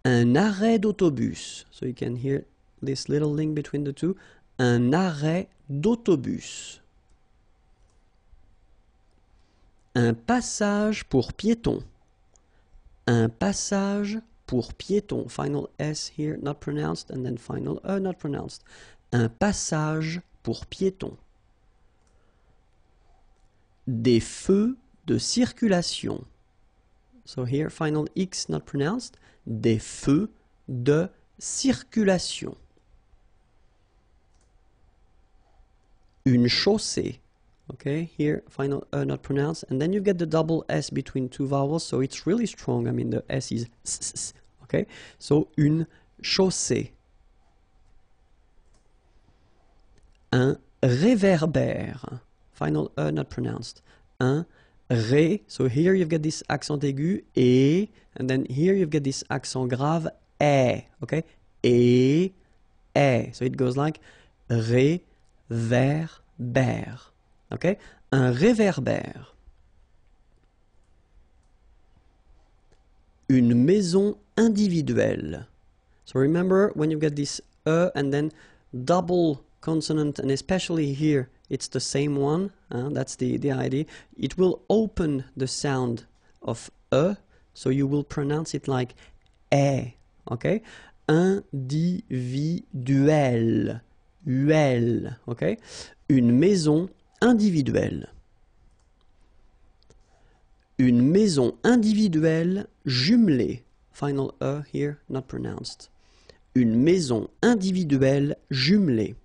Un arrêt d'autobus. So you can hear this little link between the two. Un arrêt d'autobus. Un passage pour piétons. Un passage pour piétons. Final S here not pronounced and then final E not pronounced. Un passage pour piétons. Des feux de circulation. So here final X not pronounced. Des feux de circulation. Une chaussée. Okay, here final E not pronounced, and then you get the double S between two vowels, so it's really strong. I mean, the S is s. Okay, so une chaussée. Un réverbère. Final E not pronounced. Un ré. So here you've got this accent aigu, et, and then here you've got this accent grave, é, okay? Et, é. So it goes like ré, vers, ber, okay? Un réverbère. Une maison individuelle. So remember, when you get this and then double consonant, and especially here, it's the same one, that's the idea. It will open the sound of so you will pronounce it like é, okay? Individuel, uel, okay? Une maison individuelle. Une maison individuelle jumelée. Final here, not pronounced. Une maison individuelle jumelée.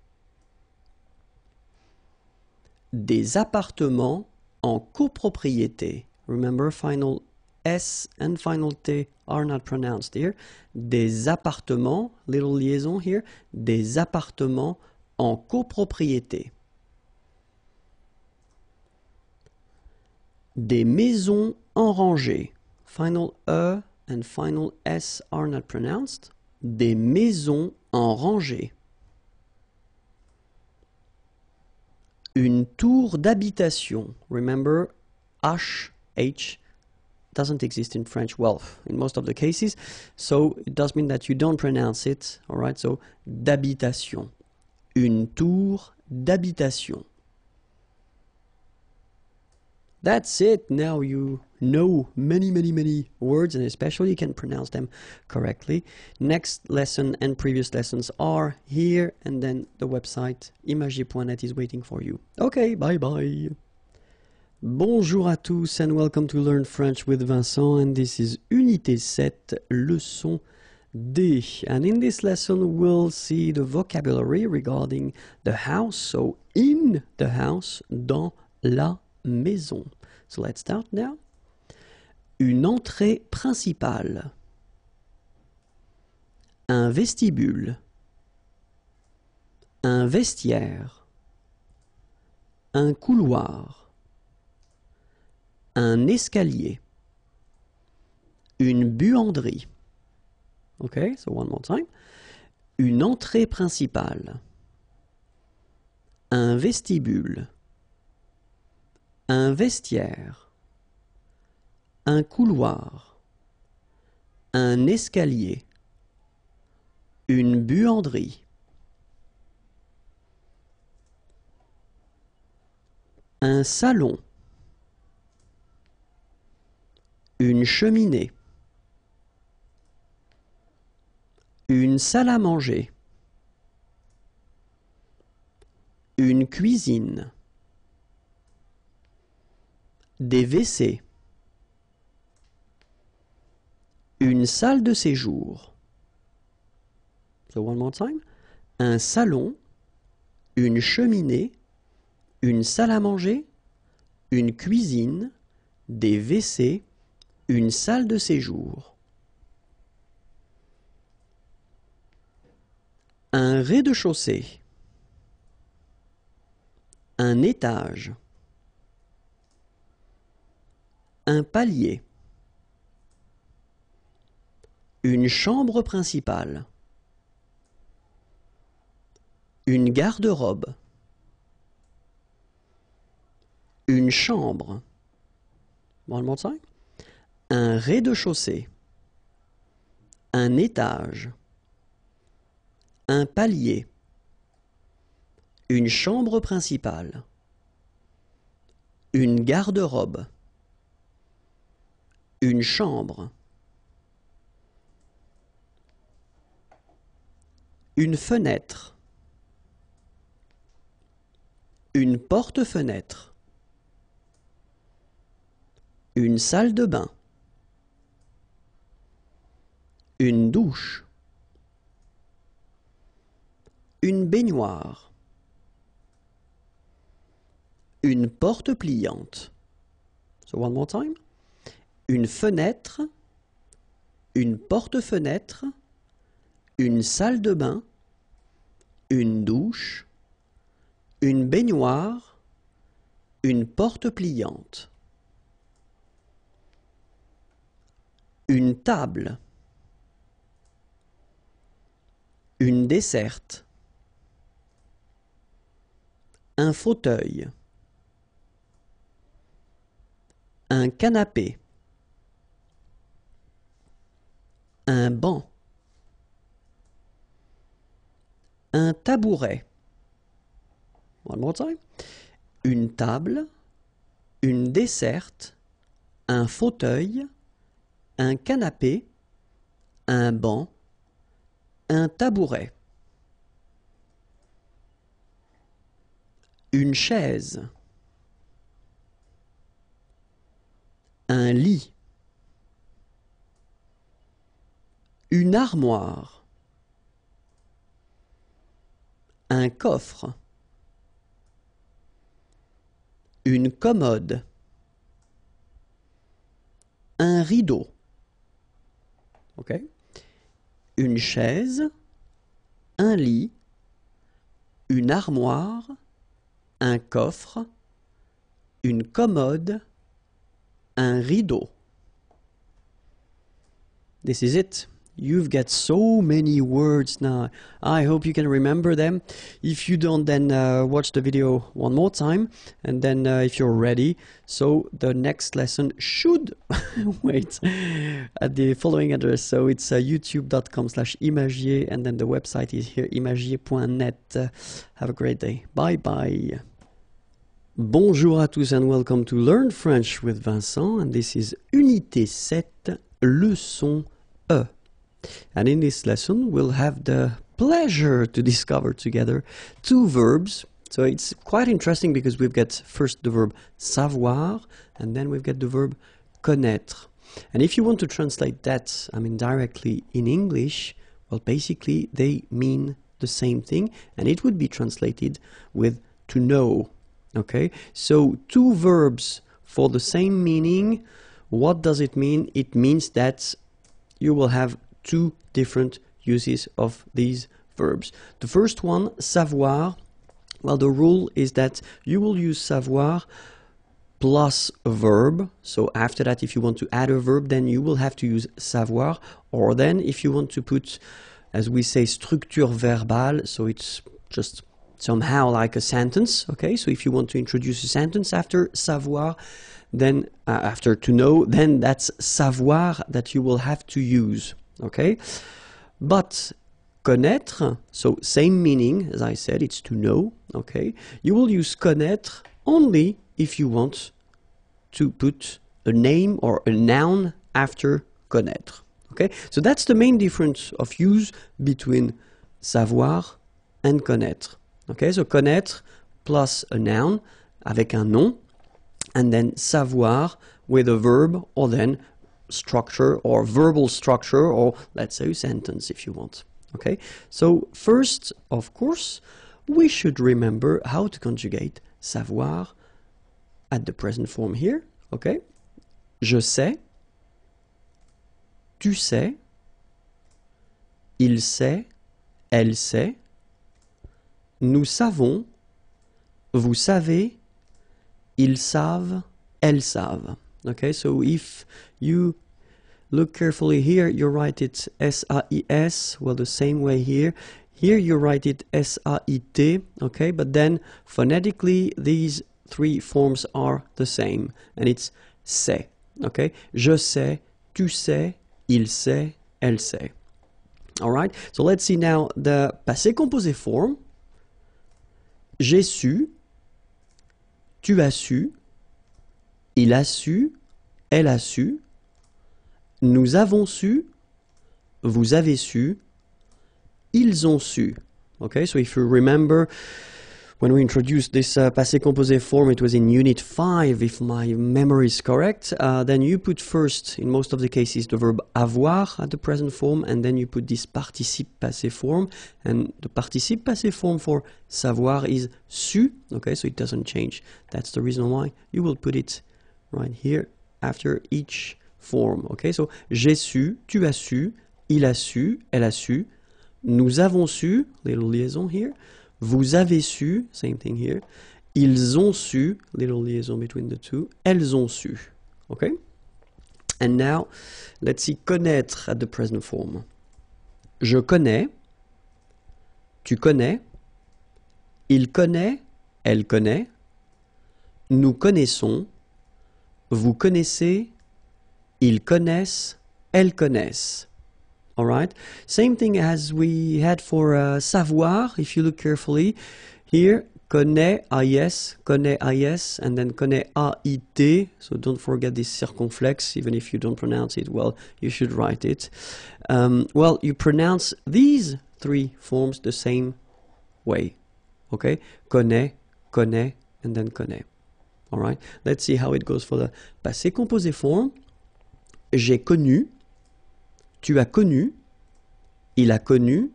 Des appartements en copropriété. Remember, final S and final T are not pronounced here. Des appartements, little liaison here, des appartements en copropriété. Des maisons en rangée. Final E and final S are not pronounced. Des maisons en rangée. Une tour d'habitation. Remember, H doesn't exist in French, well, in most of the cases, so it does mean that you don't pronounce it, all right? So, d'habitation. Une tour d'habitation. That's it. Now you know many words, and especially you can pronounce them correctly. Next lesson and previous lessons are here, and then the website imagiers.net is waiting for you. Okay, bye. Bonjour à tous and welcome to Learn French with Vincent, and this is Unité 7, leçon D. And in this lesson we'll see the vocabulary regarding the house, so in the house, dans la maison. So let's start now. Une entrée principale. Un vestibule. Un vestiaire. Un couloir. Un escalier. Une buanderie. Okay, so one more time. Une entrée principale. Un vestibule. Un vestiaire. Un couloir. Un escalier. Une buanderie. Un salon. Une cheminée. Une salle à manger. Une cuisine. Des WC. Une salle de séjour. So one more time. Un salon, une cheminée, une salle à manger, une cuisine, des WC, une salle de séjour. Un rez-de-chaussée. Un étage. Un palier. Une chambre principale. Une garde-robe. Une chambre. One more time. Un rez-de-chaussée. Un étage. Un palier. Une chambre principale. Une garde-robe. Une chambre. Une fenêtre. Une porte-fenêtre. Une salle de bain. Une douche. Une baignoire. Une porte pliante. So one more time. Une fenêtre, une porte-fenêtre, une salle de bain, une douche, une baignoire, une porte pliante. une table, une desserte, un fauteuil, un canapé, un banc, un tabouret. One more time. Une table, une desserte, un fauteuil, un canapé, un banc, un tabouret. Une chaise, un lit, une armoire, un coffre, une commode, un rideau, okay? Une chaise, un lit, une armoire, un coffre, une commode, un rideau. This is it. You've got so many words now. I hope you can remember them. If you don't, then watch the video one more time. And then if you're ready, so the next lesson should wait at the following address. So it's youtube.com/imagier, and then the website is here, imagier.net. Have a great day. Bye bye. Bonjour à tous and welcome to Learn French with Vincent. And this is Unité 7, leçon E. And in this lesson, we'll have the pleasure to discover together two verbs. So it's quite interesting because we've got first the verb savoir, and then we've got the verb connaître. And if you want to translate that, directly in English, well, basically they mean the same thing, and it would be translated with to know. Okay, so two verbs for the same meaning. What does it mean? It means that you will have two different uses of these verbs. The first one, savoir, well, the rule is that you will use savoir plus a verb. So after that, if you want to add a verb, then you will have to use savoir. Or then if you want to put, as we say, structure verbale, so it's just somehow like a sentence, okay? So if you want to introduce a sentence after savoir, then after to know, then that's savoir that you will have to use. Okay, but connaître, so same meaning as I said, it's to know. Okay, you will use connaître only if you want to put a name or a noun after connaître. Okay, so that's the main difference of use between savoir and connaître. Okay, so connaître plus a noun avec un nom, and then savoir with a verb or then structure or verbal structure, or let's say a sentence if you want. Okay, so first, of course, we should remember how to conjugate savoir at the present form here. Okay, je sais, tu sais, il sait, elle sait, nous savons, vous savez, ils savent, elles savent. Okay, so if you look carefully here, you write it S-A-I-S, well, the same way here. Here you write it S-A-I-T, okay, but then phonetically these three forms are the same, and it's sait, okay? Je sais, tu sais, il sait, elle sait. All right, so let's see now the passé composé form. J'ai su, tu as su, il a su, elle a su, nous avons su, vous avez su, ils ont su. Okay, so if you remember, when we introduced this passé composé form, it was in Unit 5, if my memory is correct. Then you put first, in most of the cases, the verb avoir at the present form, and then you put this participe passé form. And the participe passé form for savoir is su. Okay, so it doesn't change. That's the reason why you will put it right here after each form. Okay, so j'ai su, tu as su, il a su, elle a su, nous avons su, little liaison here, vous avez su, same thing here, ils ont su, little liaison between the two, elles ont su. Okay, And now, let's see connaître at the present form. Je connais, tu connais, il connaît, elle connaît, nous connaissons, vous connaissez, ils connaissent, elles connaissent. All right? Same thing as we had for savoir, if you look carefully. Here, connaît, AIS, and then connaît, AIT. So don't forget this circumflex, even if you don't pronounce it well, you should write it. Well, you pronounce these three forms the same way. Okay? Connaît, and then connaît. All right? Let's see how it goes for the passé composé form. J'ai connu, tu as connu, il a connu,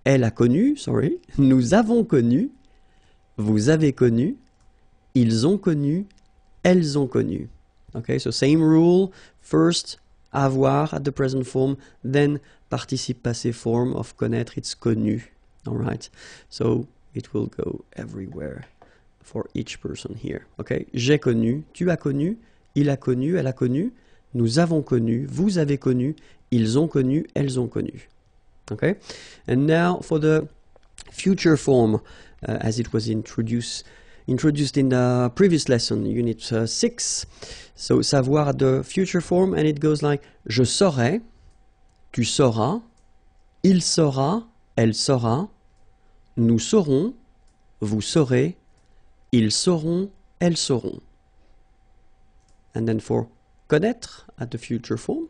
elle a connu, sorry, nous avons connu, vous avez connu, ils ont connu, elles ont connu. Okay, so same rule, first avoir at the present form, then participe passé form of connaître, it's connu. All right, so it will go everywhere for each person here. Okay, j'ai connu, tu as connu, il a connu, elle a connu, nous avons connu, vous avez connu, ils ont connu, elles ont connu. Okay, and now for the future form, as it was introduced in the previous lesson, unit 6. So savoir at the future form, and it goes like je saurai, tu sauras, il saura, elle saura, nous saurons, vous saurez, ils sauront, elles sauront. And then for connaître at the future form,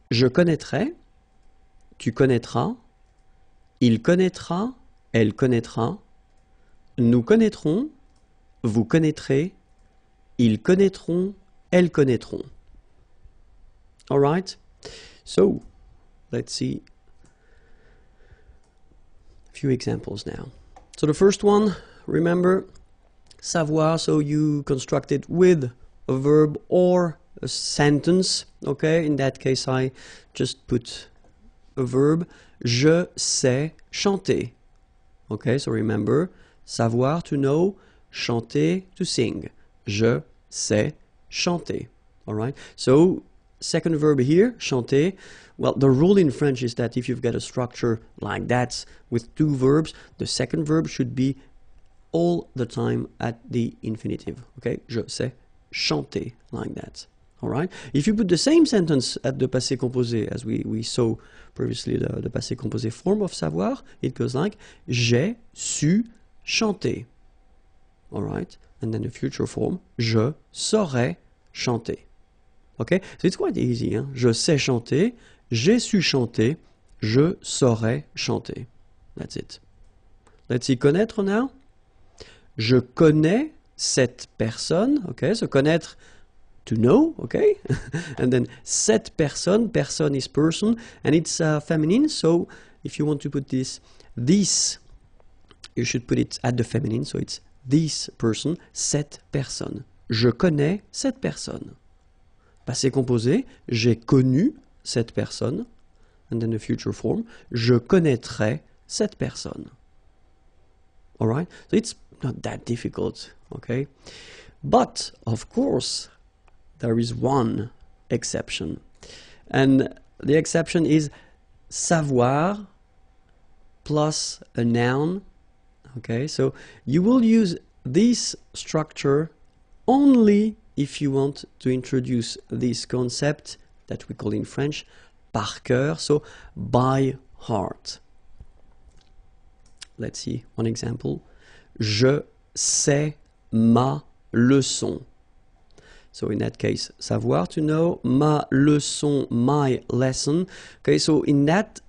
je connaîtrai, tu connaîtras, il connaîtra, elle connaîtra, nous connaîtrons, vous connaîtrez, ils connaîtront, elles connaîtront. All right? So, let's see a few examples now. So the first one, remember, savoir, so you construct it with a verb or a sentence, okay? In that case, I just put a verb. Je sais chanter. Okay, so remember, savoir, to know, chanter, to sing. Je sais chanter. All right, so second verb here, chanter. Well, the rule in French is that if you've got a structure like that with two verbs, the second verb should be all the time at the infinitive. Okay, je sais chanter, like that. All right. If you put the same sentence at the passé composé, as we saw previously, the passé composé form of savoir, it goes like j'ai su chanter. All right. And then the future form, je saurai chanter. Okay. So it's quite easy. Hein? Je sais chanter, j'ai su chanter, je saurai chanter. That's it. Let's see connaître now. Je connais cette personne. Okay. So connaître, to know, okay? And then cette personne, person is person, and it's feminine, so if you want to put this, you should put it at the feminine, so it's this person, cette personne. Je connais cette personne. Passé composé, j'ai connu cette personne, and then the future form, je connaîtrai cette personne. All right? So it's not that difficult, okay? But, of course, there is one exception, and the exception is savoir plus a noun. Okay, so you will use this structure only if you want to introduce this concept that we call in French par cœur, so by heart. Let's see one example. Je sais ma leçon. So in that case, savoir, to know, ma leçon, my lesson. Okay, so in that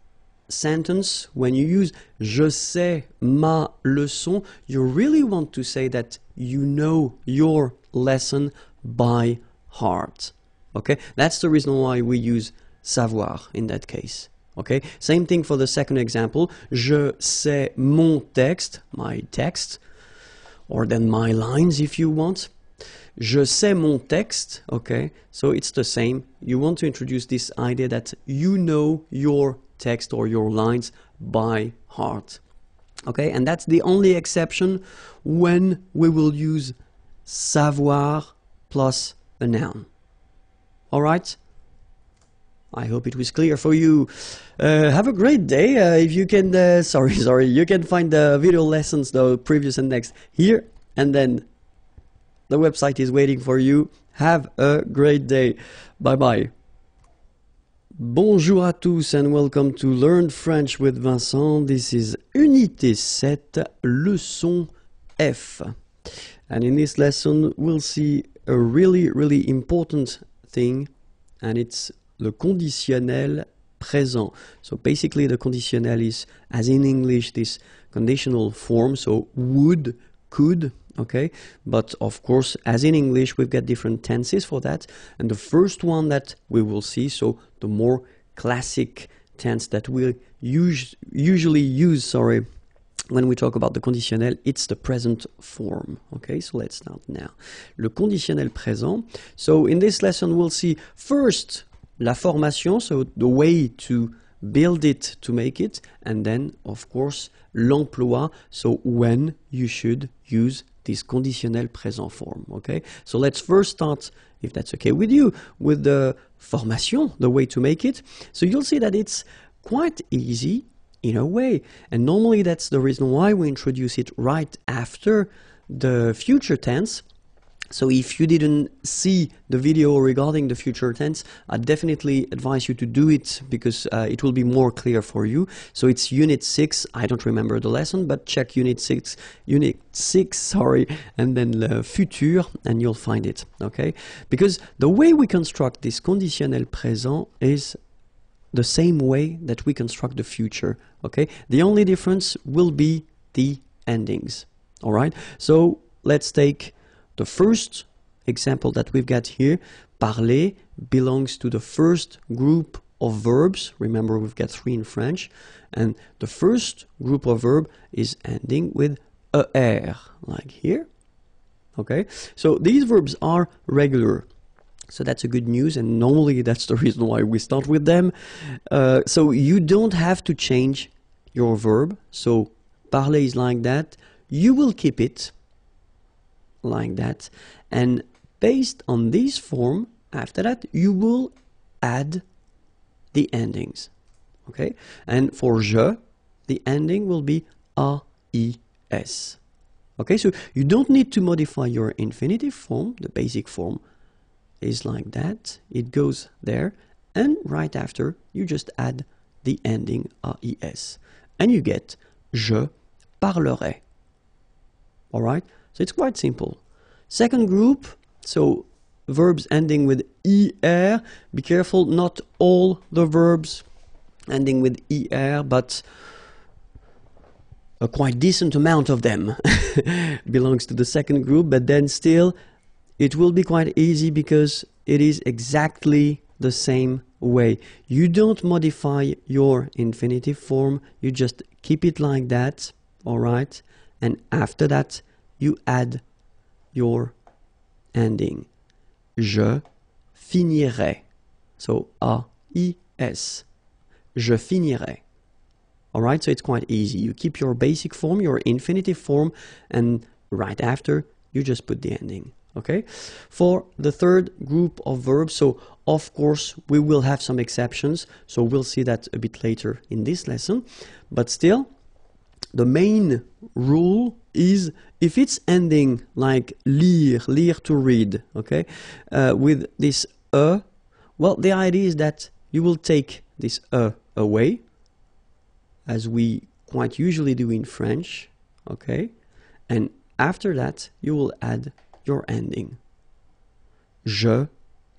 sentence, when you use je sais ma leçon, you really want to say that you know your lesson by heart. Okay, that's the reason why we use savoir in that case. Okay, same thing for the second example. Je sais mon texte, my text, or then my lines if you want. Je sais mon texte, okay, so it's the same. You want to introduce this idea that you know your text or your lines by heart. Okay, and that's the only exception when we will use savoir plus a noun. All right? I hope it was clear for you. Have a great day. If you can, you can find the video lessons, the previous and next, here, and then the website is waiting for you. Have a great day. Bye-bye. Bonjour à tous and welcome to Learn French with Vincent. This is Unité 7, leçon F. And in this lesson, we'll see a really important thing, and it's le conditionnel présent. So basically the conditionnel is, as in English, this conditional form, so would, could, okay? But of course, as in English, we've got different tenses for that. And the first one that we will see, so the more classic tense that we usually use, when we talk about the conditionnel, it's the present form. Okay, so let's start now. Le conditionnel présent. So in this lesson, we'll see first la formation, so the way to build it, to make it, and then, of course, l'emploi, so when you should use this conditionnel présent form, okay? So let's first start, if that's okay with you, with the formation, the way to make it. So you'll see that it's quite easy in a way, and normally that's the reason why we introduce it right after the future tense. So if you didn't see the video regarding the future tense, I definitely advise you to do it because it will be more clear for you. So it's Unit 6, I don't remember the lesson, but check Unit 6, and then le futur, and you'll find it, okay? Because the way we construct this conditionnel présent is the same way that we construct the future, okay? The only difference will be the endings, all right? So let's take the first example that we've got here. Parler belongs to the first group of verbs. Remember, we've got 3 in French. And the first group of verb is ending with er, like here. Okay, so these verbs are regular. So that's a good news, and normally that's the reason why we start with them. So you don't have to change your verb. So parler is like that. You will keep it like that, and based on this form, after that you will add the endings, okay? And for je, the ending will be AIS, okay? So you don't need to modify your infinitive form. The basic form is like that, it goes there, and right after you just add the ending AIS, and you get je parlerai. All right? So it's quite simple. Second group, so verbs ending with ER. Be careful, not all the verbs ending with ER, but a quite decent amount of them belongs to the second group, but then still it will be quite easy because it is exactly the same way. You don't modify your infinitive form, you just keep it like that, all right? And after that, you add your ending. Je finirai. So AIS. Je finirai. All right, so it's quite easy. You keep your basic form, your infinitive form, and right after, you just put the ending. Okay? For the third group of verbs, so of course, we will have some exceptions. So we'll see that a bit later in this lesson. But still, the main rule is if it's ending like lire to read, okay, with this well, the idea is that you will take this away, as we quite usually do in French, okay, and after that you will add your ending. Je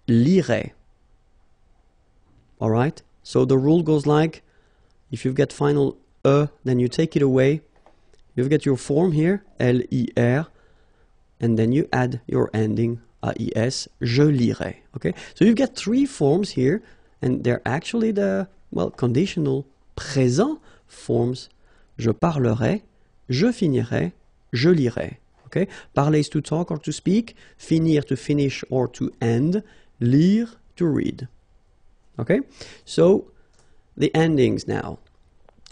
lirai. All right, so the rule goes like, if you've got final then you take it away, you've got your form here, L-I-R, and then you add your ending, A-I-S, je lirai, okay? So you've got 3 forms here, and they're actually the, well, conditional présent forms. Je parlerai, je finirai, je lirai, okay? Parler is to talk or to speak, finir to finish or to end, lire to read, okay? So the endings now.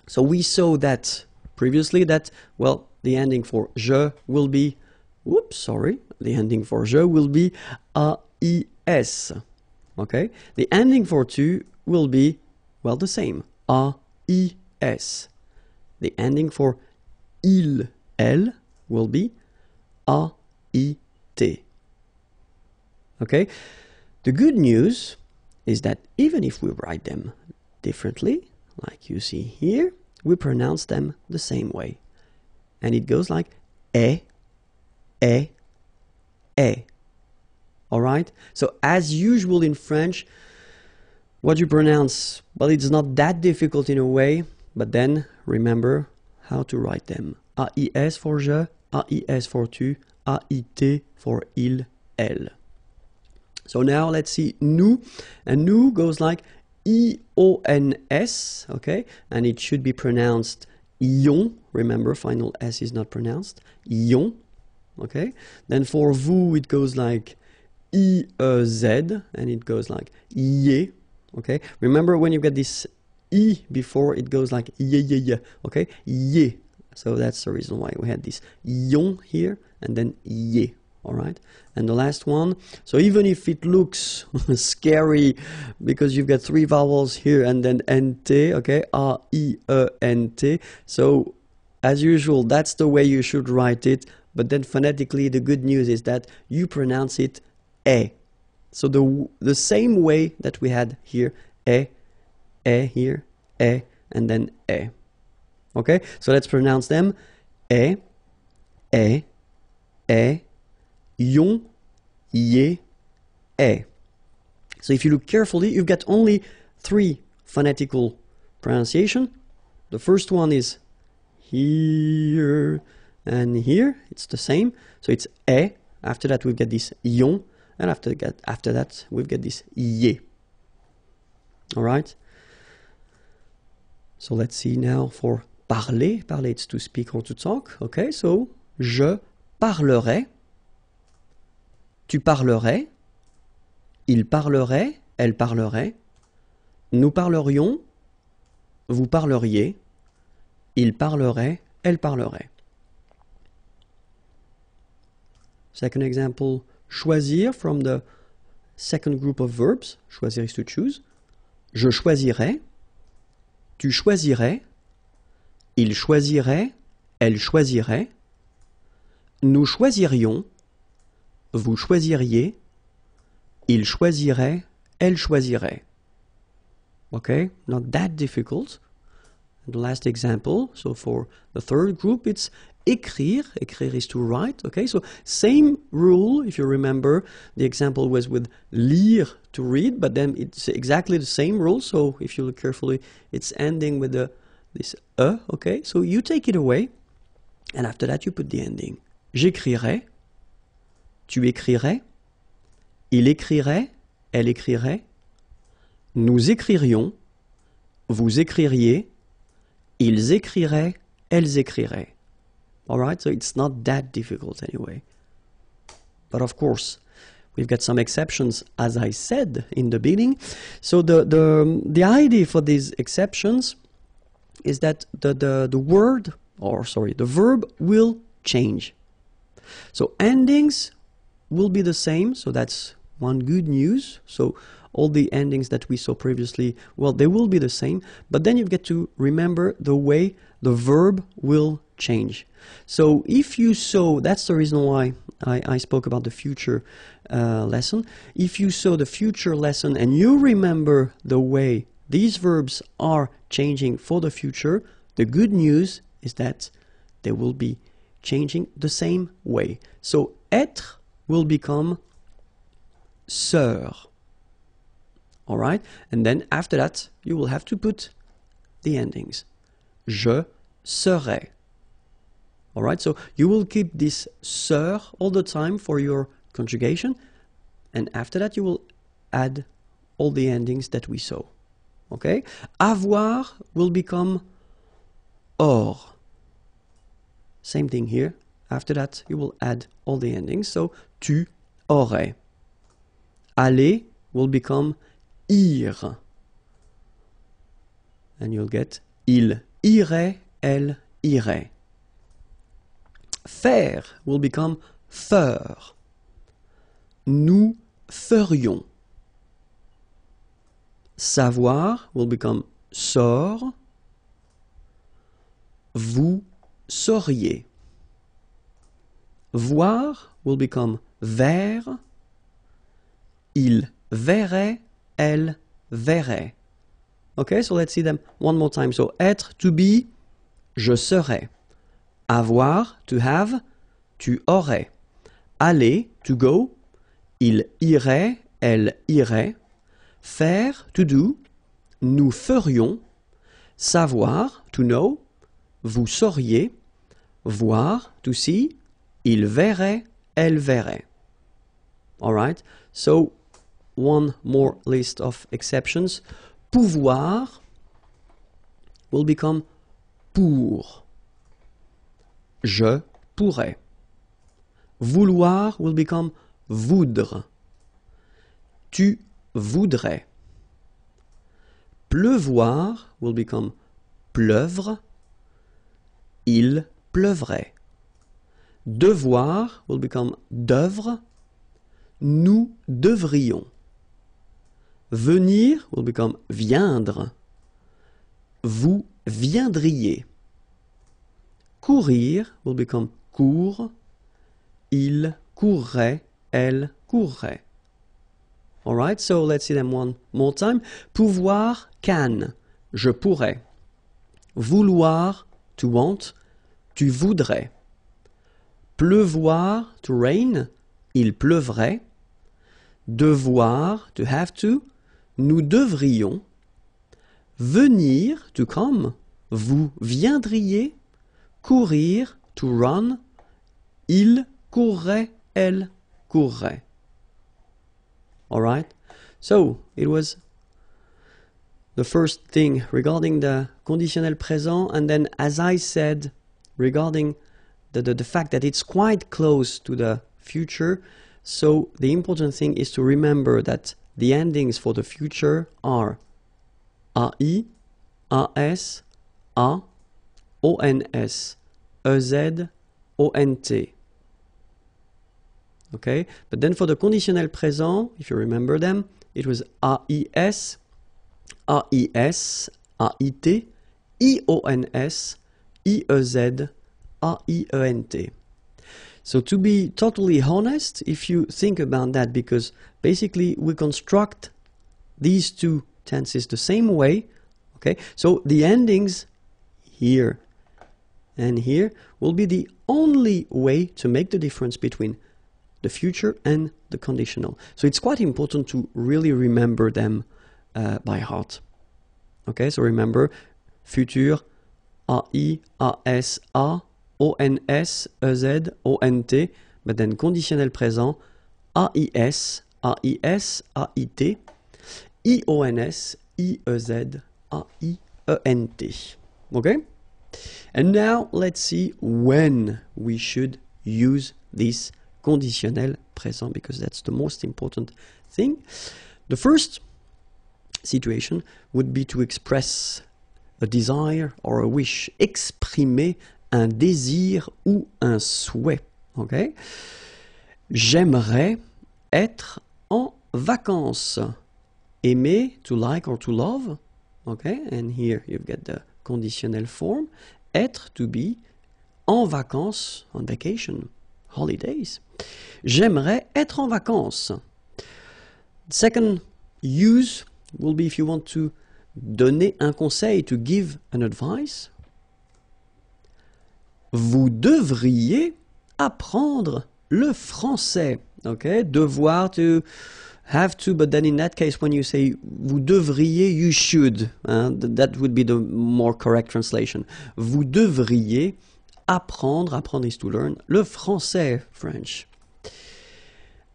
So we saw that previously that, well, the ending for je will be, the ending for je will be AIS. Okay, the ending for to will be, well, the same, AIS. The ending for il, elle will be AIT. Okay, the good news is that even if we write them differently, like you see here, we pronounce them the same way. And it goes like e. Alright? So as usual in French, what you pronounce, well, it's not that difficult in a way, but then remember how to write them. AIS for je, AIS for tu, AIT for il, elle. So now let's see nous, and nous goes like IONS, okay, and it should be pronounced ion. Remember, final S is not pronounced. Ion, okay. Then for vous, it goes like IEZ, and it goes like IE, okay. Remember when you get this I before, it goes like ye, okay, ye. So that's the reason why we had this ion here, and then ye. All right, and the last one, so even if it looks scary because you've got three vowels here and then NT, okay, A-I-E-N-T, so as usual, that's the way you should write it, but then phonetically, the good news is that you pronounce it E. So the same way that we had here, E here, E, and then E. Okay, so let's pronounce them, E, yon, ye, e. So if you look carefully, you've got only three phonetical pronunciation. The first one is here and here. It's the same. So it's e. After that, we've got this yon. And after that, we've got this ye. All right? So let's see now for parler. Parler, it's to speak or to talk. Okay, so je parlerai. Tu parlerais, il parlerait, elle parlerait, nous parlerions, vous parleriez, il parlerait, elle parlerait. Second example, choisir from the second group of verbs. Choisir is to choose. Je choisirais, tu choisirais, il choisirait, elle choisirait, nous choisirions, vous choisiriez, il choisirait, elle choisirait. Okay, not that difficult. And the last example, so for the third group, it's écrire. Écrire is to write. Okay, so same rule, if you remember, the example was with lire, to read, but then it's exactly the same rule. So if you look carefully, it's ending with this e. Okay, so you take it away, and after that you put the ending. J'écrirai. Tu écrirais, il écrirait, elle écrirait, nous écririons, vous écririez, ils écriraient, elles écriraient. All right, so it's not that difficult anyway. But of course, we've got some exceptions, as I said in the beginning. So the idea for these exceptions is that the verb will change. So endings will be the same, so that's one good news. So all the endings that we saw previously, well, they will be the same, but then you've got to remember the way the verb will change. So if you saw, that's the reason why I spoke about the future lesson. If you saw the future lesson and you remember the way these verbs are changing for the future, the good news is that they will be changing the same way. So être will become sœur. All right? And then after that, you will have to put the endings. Je serai. All right? So you will keep this sœur all the time for your conjugation. And after that, you will add all the endings that we saw. Okay? Avoir will become or. Same thing here. After that, you will add all the endings. So, tu aurais. Aller will become ir. And you'll get il irait, elle irait. Faire will become faire. Nous ferions. savoir will become sort. Vous sauriez. Voir will become vers. Il verrait, elle verrait. Okay, so let's see them one more time. So, être, to be, je serais. Avoir, to have, tu aurais. Aller, to go, il irait, elle irait. Faire, to do, nous ferions. Savoir, to know, vous sauriez. Voir, to see, il verrait, elle verrait. Alright, so one more list of exceptions. Pouvoir will become pour. Je pourrais. Vouloir will become voudre. Tu voudrais. Pleuvoir will become pleuvre. Il pleuvrait. Devoir will become d'œuvre. Nous devrions. Venir will become viendre. Vous viendriez. Courir will become court. Il courrait, elle courrait. Alright, so let's see them one more time. Pouvoir, can, je pourrais. Vouloir, to want, tu voudrais. Pleuvoir, to rain, il pleuvrait. Devoir, to have to, nous devrions. Venir, to come, vous viendriez. Courir, to run, il courrait, elle courrait. Alright? So, it was the first thing regarding the conditionnel présent, and then, as I said, regarding the fact that it's quite close to the future, so the important thing is to remember that the endings for the future are AI, AS, A, ONS, EZ, ONT. Okay, but then for the conditionnel présent, if you remember them, it was AIS, AIS, AIT, IONS, IEZ, AIENT. So to be totally honest, if you think about that, because basically we construct these two tenses the same way, okay, so the endings here and here will be the only way to make the difference between the future and the conditional. So it's quite important to really remember them by heart. Okay, so remember futur, AI, AS, A, ONS, EZ, ONT, but then conditionnel présent, AIS, AIS, AIT, IONS, IEZ, AIENT. Okay? And now let's see when we should use this conditionnel présent, because that's the most important thing. The first situation would be to express a desire or a wish, exprimer un désir ou un souhait. Okay? J'aimerais être en vacances. Aimer, to like or to love. Okay? And here you've got the conditionnel form. Être, to be. En vacances, on vacation. Holidays. J'aimerais être en vacances. Second use will be if you want to donner un conseil, to give an advice. Vous devriez apprendre le français. Okay, devoir, to have to, but then in that case when you say vous devriez, you should. That would be the more correct translation. Vous devriez apprendre, apprendre is to learn, le français, French.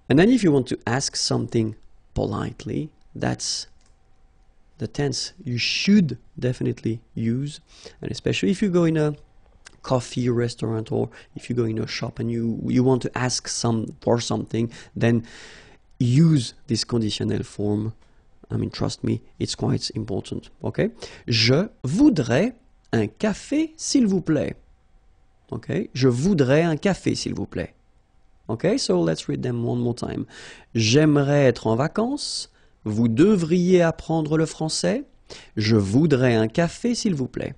And then if you want to ask something politely, that's the tense you should definitely use. And especially if you go in a coffee restaurant or if you go in a shop and you want to ask for something, then use this conditional form. I mean, trust me, it's quite important. Okay? Je voudrais un café, s'il vous plaît. Okay? Je voudrais un café, s'il vous plaît. Okay? So let's read them one more time. J'aimerais être en vacances. vous devriez apprendre le français. Je voudrais un café, s'il vous plaît.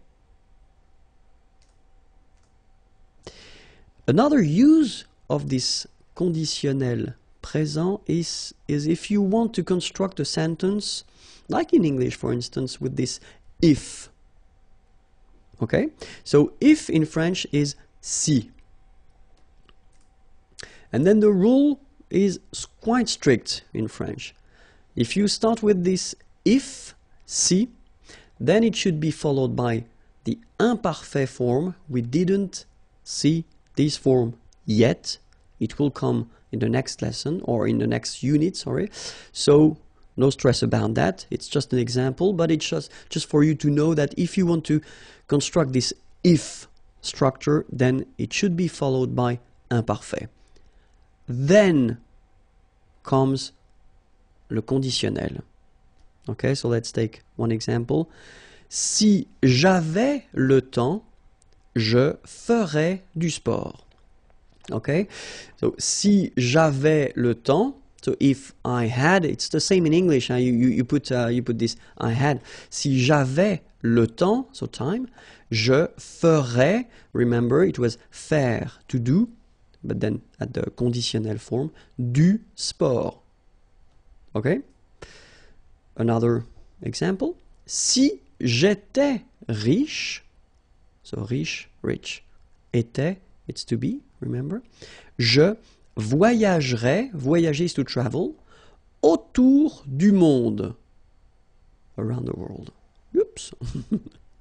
Another use of this conditionnel présent is if you want to construct a sentence, like in English, for instance, with this if. Okay? So if in French is si. And then the rule is quite strict in French. If you start with this if, si, then it should be followed by the imparfait form. We didn't see this form yet. It will come in the next lesson or in the next unit, sorry. So no stress about that. It's just an example, but it's just for you to know that if you want to construct this if structure, then it should be followed by imparfait. Then comes le conditionnel. Okay, so let's take one example. Si j'avais le temps, je ferais du sport. Okay, so si j'avais le temps, so if I had, it's the same in English. You put this I had. Si j'avais le temps, so time, je ferais. Remember, it was faire, to do, but then at the conditionnel form, du sport. Okay. Another example. Si j'étais riche, so riche, rich, était, it's to be, remember. Je voyagerais, voyager is to travel, autour du monde, around the world. Oops.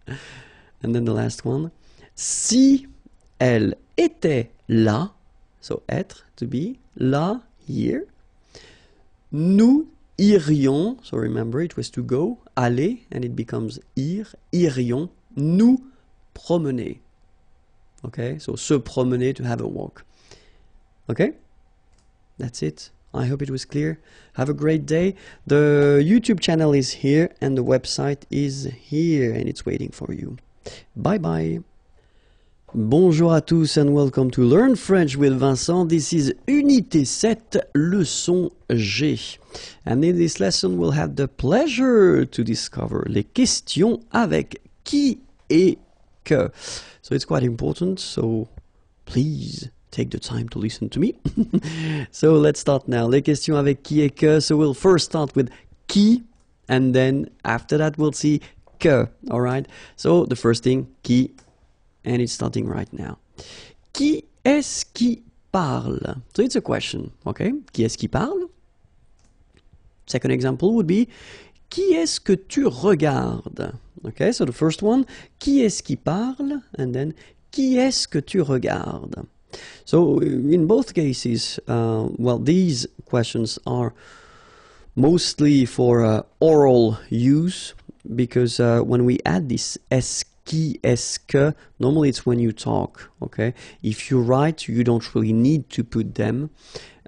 And then the last one. Si elle était là, so être, to be, là, here, nous irions, so remember it was to go, aller, and it becomes ir, irions, nous promener. Okay, so se promener, to have a walk. Okay, that's it. I hope it was clear. Have a great day. The YouTube channel is here and the website is here and it's waiting for you. Bye bye. Bonjour à tous and welcome to Learn French with Vincent. This is Unité 7, leçon G. And in this lesson we'll have the pleasure to discover les questions avec qui et que. So it's quite important, so please take the time to listen to me. So let's start now. Les questions avec qui et que. So we'll first start with qui, and then after that we'll see que. Alright? So the first thing, qui, and it's starting right now. Qui est-ce qui parle? So it's a question, okay? Qui est-ce qui parle? Second example would be, qui est-ce que tu regardes? Okay, so the first one, qui est-ce qui parle? And then, qui est-ce que tu regardes? So in both cases, well, these questions are mostly for oral use, because when we add this est-ce qui, est-ce que, normally it's when you talk, okay? If you write, you don't really need to put them.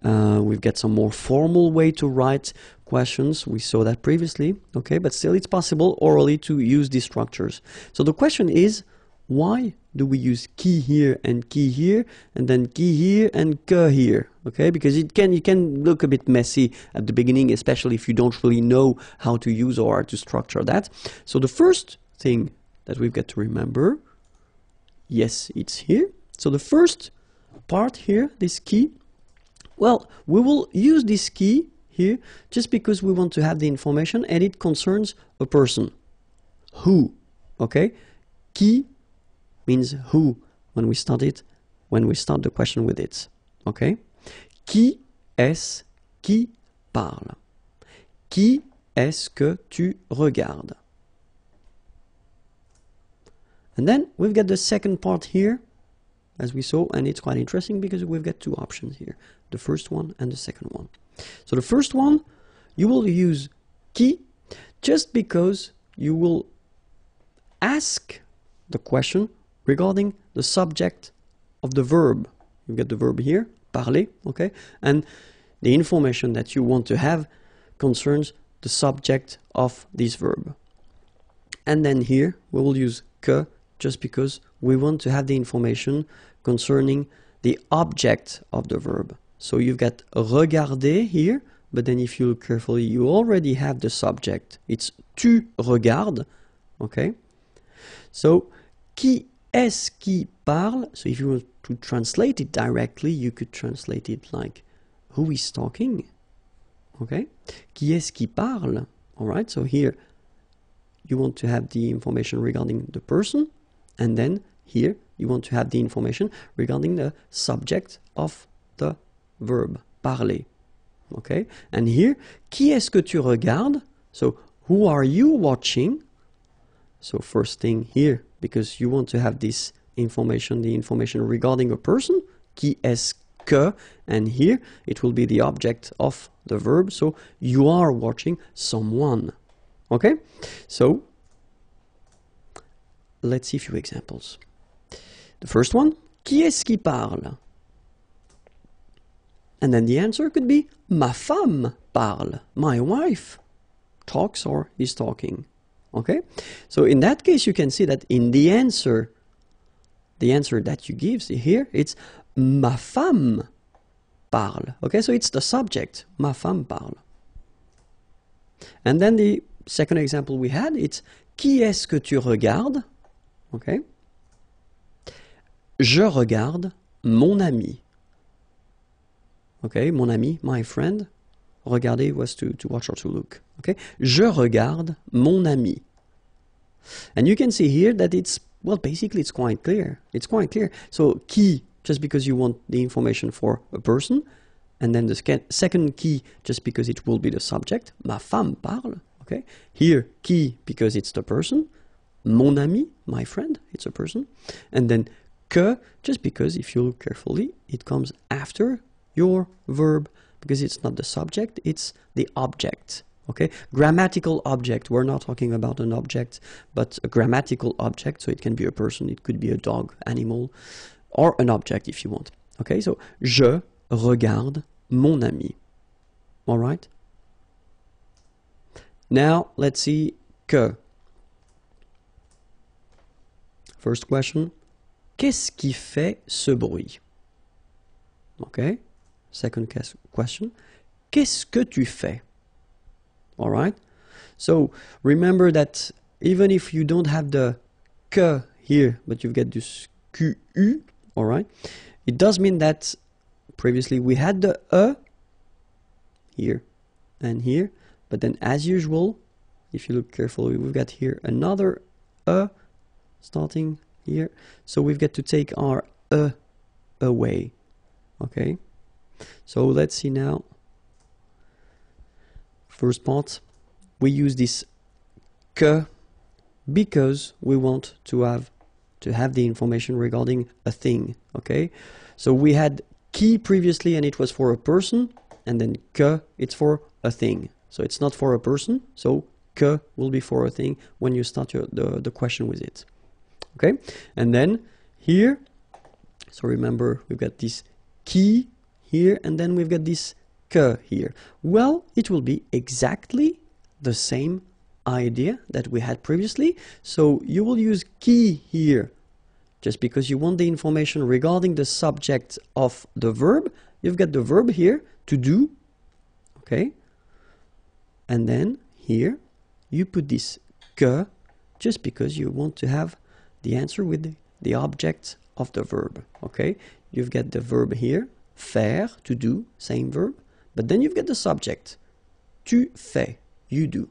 We've got some more formal way to write questions. We saw that previously, okay? But still, it's possible orally to use these structures. So the question is, why do we use qui here and qui here, and then qui here and que here, okay? Because it can look a bit messy at the beginning, especially if you don't really know how to use or how to structure that. So the first thing that we've got to remember, yes, it's here. So the first part here, this qui, well, we will use this qui here just because we want to have the information and it concerns a person. Who, okay? Qui means who when we start the question with it, okay? Qui est-ce qui parle? Qui est-ce que tu regardes? And then we've got the second part here, as we saw, and it's quite interesting because we've got two options here, the first one and the second one. So the first one, you will use qui just because you will ask the question regarding the subject of the verb. You get the verb here, parler, okay? And the information that you want to have concerns the subject of this verb. And then here we will use que just because we want to have the information concerning the object of the verb. So you've got regarder here, but then if you look carefully, you already have the subject. It's tu regardes, okay? So, qui est-ce qui parle? So if you want to translate it directly, you could translate it like, who is talking? Okay? Qui est-ce qui parle? Alright, so here you want to have the information regarding the person, and then here you want to have the information regarding the subject of the verb, parler. Okay? And here, qui est-ce que tu regardes? So, who are you watching? So first thing here, because you want to have this information, the information regarding a person, qui est-ce que, and here it will be the object of the verb, so you are watching someone. Okay? So, let's see a few examples. The first one, qui est-ce qui parle? And then the answer could be, ma femme parle, my wife talks or is talking. Okay? So in that case, you can see that in the answer that you give here, it's ma femme parle. Okay? So it's the subject, ma femme parle. And then the second example we had, it's qui est-ce que tu regardes? Okay? Je regarde mon ami. Okay? Mon ami, my friend. Regarder was to watch or to look. Okay? Je regarde mon ami. And you can see here that it's, well, basically it's quite clear. It's quite clear. So, qui, just because you want the information for a person, and then the second qui, just because it will be the subject, ma femme parle. Okay? Here, qui, because it's the person. Mon ami, my friend, it's a person. And then que, just because if you look carefully, it comes after your verb, because it's not the subject, it's the object. Okay, grammatical object, we're not talking about an object, but a grammatical object, so it can be a person, it could be a dog, animal, or an object if you want. Okay, so je regarde mon ami. Alright? Now, let's see que. First question, qu'est-ce qui fait ce bruit? Okay, second question, qu'est-ce que tu fais? All right, so remember that even if you don't have the que here, but you get this QU, all right, it does mean that previously we had the here and here, but then as usual, if you look carefully, we've got here another starting here, so we've got to take our away. Okay, so let's see now. First part, we use this que because we want to have the information regarding a thing. Okay, so we had qui previously and it was for a person, and then que it's for a thing. So it's not for a person, so que will be for a thing when you start the question with it. Okay, and then here, so remember we've got this qui here, and then we've got this que here. Well, it will be exactly the same idea that we had previously. So you will use qui here just because you want the information regarding the subject of the verb. You've got the verb here, to do. Okay? And then here you put this que just because you want to have the answer with the object of the verb. Okay? You've got the verb here, faire, to do, same verb. But then you've got the subject. Tu fais, you do.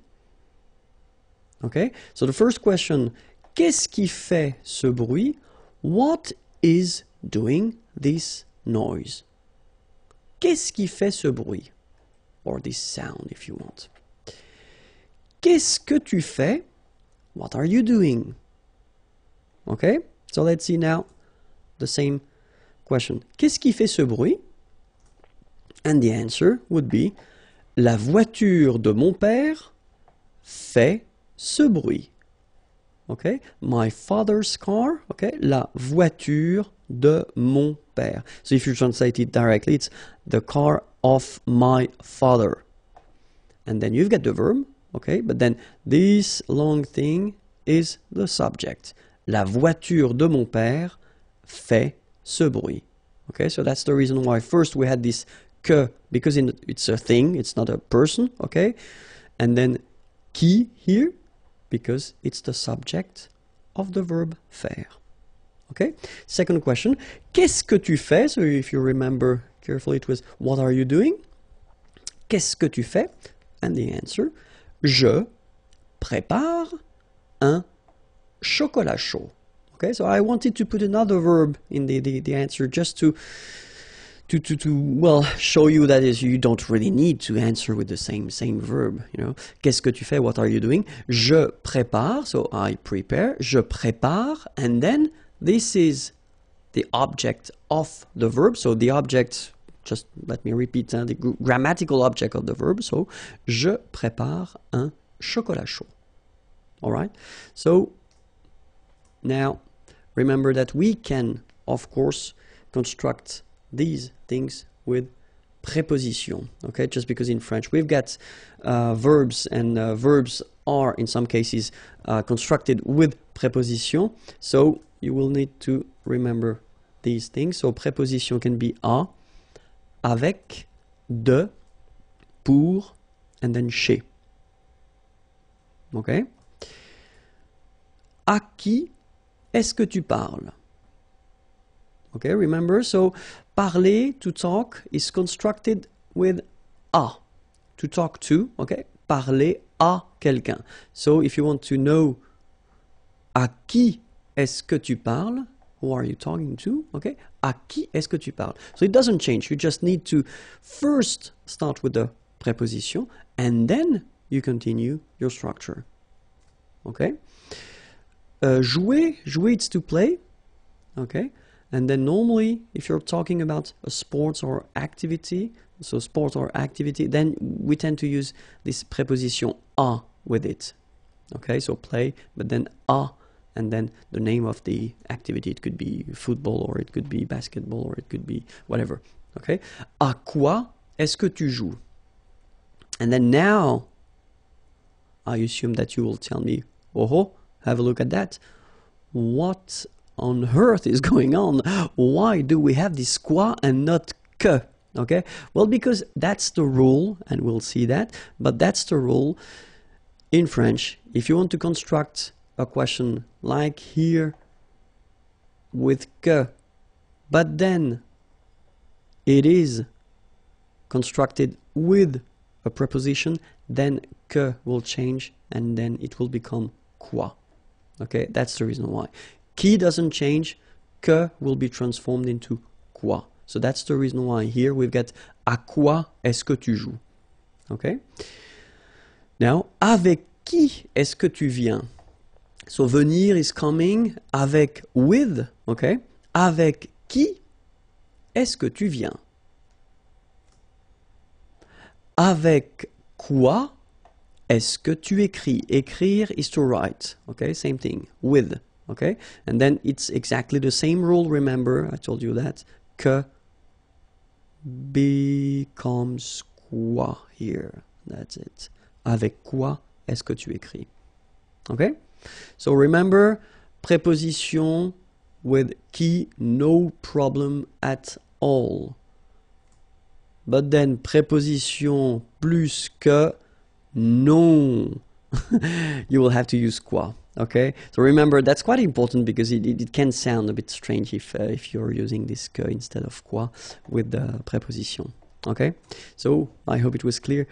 Okay? So the first question, qu'est-ce qui fait ce bruit? What is doing this noise? Qu'est-ce qui fait ce bruit? Or this sound, if you want. Qu'est-ce que tu fais? What are you doing? Okay? So let's see now the same question. Qu'est-ce qui fait ce bruit? And the answer would be, la voiture de mon père fait ce bruit. Okay? My father's car. Okay? La voiture de mon père. So if you translate it directly, it's the car of my father. And then you've got the verb. Okay? But then this long thing is the subject. La voiture de mon père fait ce bruit. Okay? So that's the reason why first we had this que, because it's a thing, it's not a person, okay? And then qui here, because it's the subject of the verb faire. Okay? Second question, qu'est-ce que tu fais? So if you remember carefully, it was what are you doing? Qu'est-ce que tu fais? And the answer, je prépare un chocolat chaud. Okay, so I wanted to put another verb in the answer just to well show you that is you don't really need to answer with the same verb, you know. Qu'est-ce que tu fais? What are you doing? Je prépare, so I prepare. Je prépare, and then this is the object of the verb. So the object, just let me repeat, the grammatical object of the verb. So je prépare un chocolat chaud. All right. So now remember that we can, of course, construct these things with preposition, okay? Just because in French we've got verbs, and verbs are in some cases constructed with preposition, so you will need to remember these things. So preposition can be à, avec, de, pour, and then chez. Okay? À qui est-ce que tu parles? Okay, remember, so parler, to talk, is constructed with à, to talk to, okay? Parler à quelqu'un. So if you want to know à qui est-ce que tu parles, who are you talking to, okay? À qui est-ce que tu parles? So it doesn't change, you just need to first start with the preposition and then you continue your structure, okay? Jouer, it's to play, okay? And then normally, if you're talking about a sport or activity, so sport or activity, then we tend to use this preposition à with it. Okay, so play, but then à, and then the name of the activity. It could be football, or it could be basketball, or it could be whatever. Okay, à quoi est-ce que tu joues? And then now, I assume that you will tell me, oh, have a look at that. What on earth is going on? Why do we have this quoi and not que? Okay, well, because that's the rule, and we'll see that, but that's the rule in French. If you want to construct a question like here with que, but then it is constructed with a preposition, then que will change and then it will become quoi. Okay, that's the reason why. Qui doesn't change, que will be transformed into quoi. So that's the reason why here we've got à quoi est-ce que tu joues? Okay? Now, avec qui est-ce que tu viens? So venir is coming, avec, with, okay? Avec qui est-ce que tu viens? Avec quoi est-ce que tu écris? Écrire is to write, okay? Same thing, with. Okay, and then it's exactly the same rule. Remember, I told you that que becomes quoi here. That's it. Avec quoi est-ce que tu écris? Okay, so remember, preposition with qui, no problem at all. But then preposition plus que, no. You will have to use quoi. Okay, so remember that's quite important because it can sound a bit strange if you're using this que instead of quoi with the preposition. Okay, so I hope it was clear.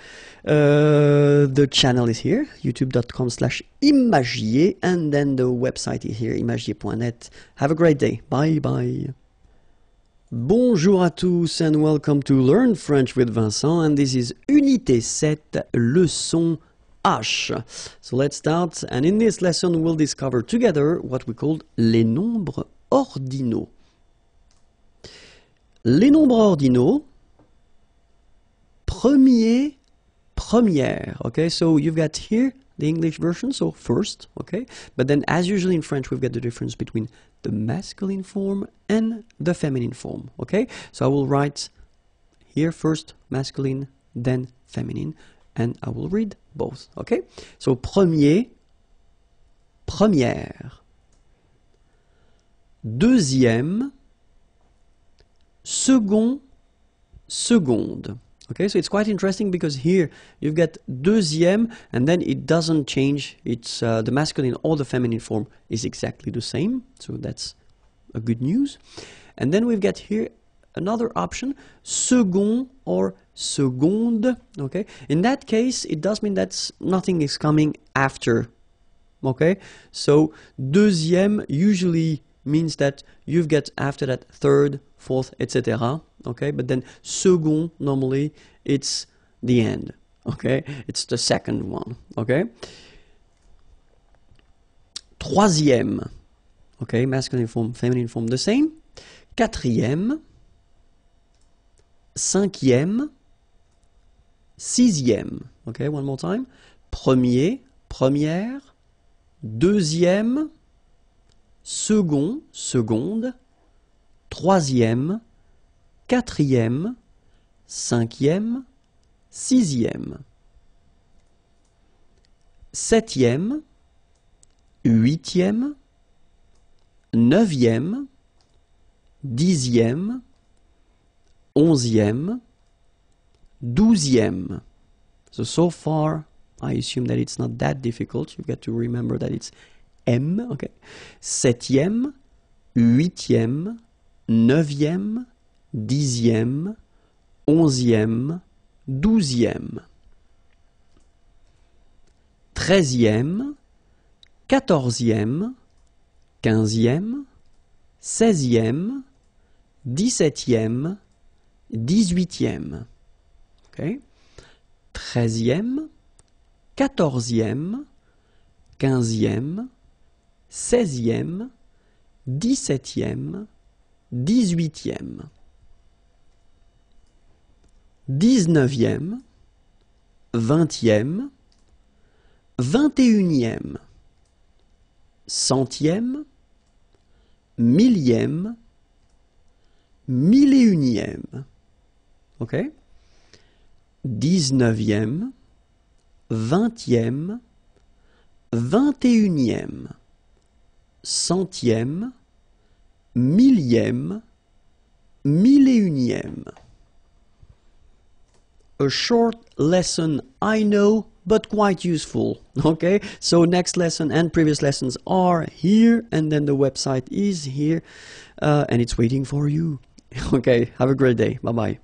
The channel is here, youtube.com/imagier, and then the website is here, imagier.net. Have a great day. Bye bye. Bonjour à tous and welcome to Learn French with Vincent, and this is Unité 7, leçon H. So let's start, and in this lesson we'll discover together what we call les nombres ordinaux. Les nombres ordinaux, premier, première. Okay, so you've got here the English version, so first, okay? But then as usually in French we've got the difference between the masculine form and the feminine form, okay? So I will write here first masculine, then feminine, and I will read both, okay? So premier, première. Deuxième, second, seconde. Okay, so it's quite interesting because here you've got deuxième and then it doesn't change. It's the masculine or the feminine form is exactly the same. So that's a good news. And then we've got here another option, second or seconde. Okay, in that case it does mean that nothing is coming after. Okay, so deuxième usually means that you've got after that third, fourth, etc. Okay, but then second normally it's the end. Okay, it's the second one. Okay, troisième. Okay, masculine form, feminine form, the same. Quatrième, cinquième, sixième. Okay, one more time. Premier, première, deuxième, second, seconde, troisième, quatrième, cinquième, sixième, septième, huitième, neuvième, dixième, onzième, douzième. So far, I assume that it's not that difficult. You've got to remember that it's M, okay. Septième, huitième, neuvième, dixième, onzième, douzième. Treizième, quatorzième, quinzième, seizième, dix-septième, dix-huitième. Okay. Treizième, quatorzième, quinzième, seizième, dix-septième, dix-huitième. Dix-neuvième, vingtième, vingt-et-unième, centième, millième, mille-et-unième. Ok? Dix-neuvième, vingtième, vingt-et-unième, centième, millième, mille-et-unième. A short lesson, I know, but quite useful. Okay, so next lesson and previous lessons are here, and then the website is here, and it's waiting for you. Okay, have a great day. Bye-bye.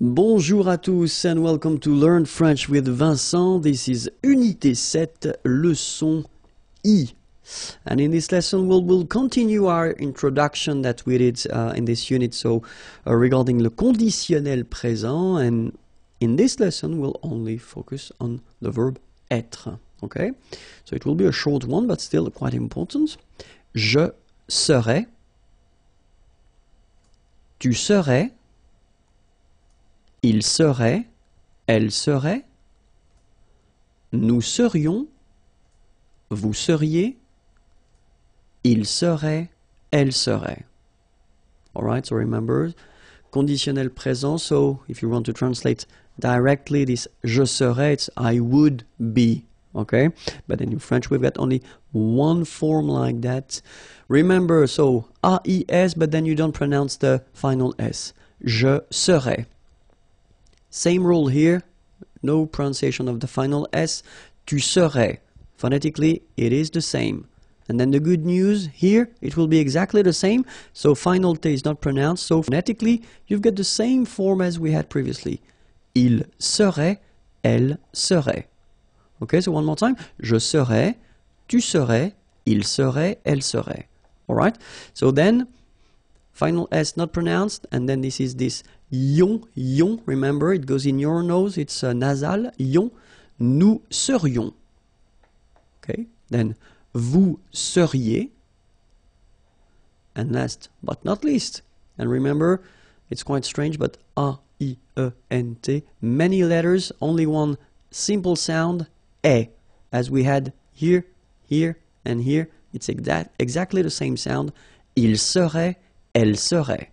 Bonjour à tous and welcome to Learn French with Vincent. This is Unité 7, leçon I. And in this lesson, we'll continue our introduction that we did in this unit, so regarding le conditionnel présent, and in this lesson, we'll only focus on the verb être. Okay? So it will be a short one, but still quite important. Je serai, tu serais, il serait, elle serait, nous serions, vous seriez, il serait, elle serait. Alright, so remember, conditionnel présent, so if you want to translate directly this je serais, it's I would be. Okay, but then in French we've got only one form like that. Remember, so AIS, but then you don't pronounce the final S. Je serai. Same rule here, no pronunciation of the final S. Tu serais. Phonetically, it is the same. And then the good news here, it will be exactly the same. So final T is not pronounced. So phonetically, you've got the same form as we had previously. Il serait, elle serait. Okay, so one more time. Je serais, tu serais, il serait, elle serait. Alright? So then, final S not pronounced, and then this is this yon, yon. Remember, it goes in your nose, it's nasal. Yon, nous serions. Okay, then vous seriez. And last but not least, and remember, it's quite strange, but A-I-E-N-T, many letters, only one simple sound, E, as we had here, here, and here. It's exactly the same sound. Il serait, elle serait.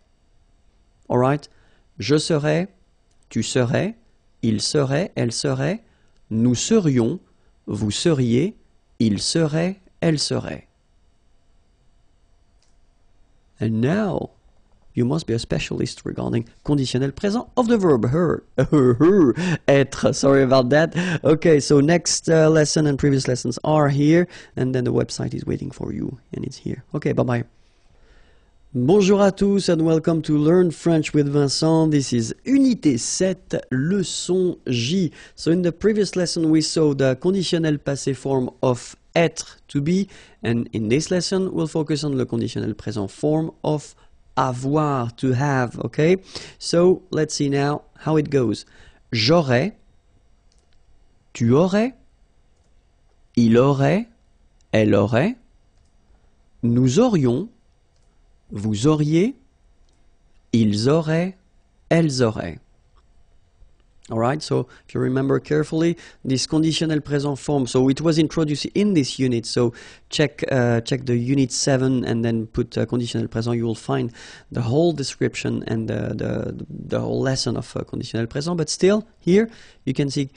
Alright? Je serais, tu serais, il serait, elle serait, nous serions, vous seriez, il serait, elle serait. And now, you must be a specialist regarding conditionnel présent of the verb être. Sorry about that. Okay, so next lesson and previous lessons are here, and then the website is waiting for you, and it's here. Okay, bye-bye. Bonjour à tous and welcome to Learn French with Vincent. This is Unité 7, leçon J. So in the previous lesson we saw the conditionnel passé form of être, to be, and in this lesson we'll focus on the conditionnel présent form of avoir, to have, okay? So let's see now how it goes. J'aurais, tu aurais, il aurait, elle aurait, nous aurions, vous auriez, ils auraient, elles auraient. Alright, so if you remember carefully, this conditional present form, so it was introduced in this unit, so check the unit 7 and then put conditional present, you will find the whole description and the whole lesson of conditional present, but still, here, you can see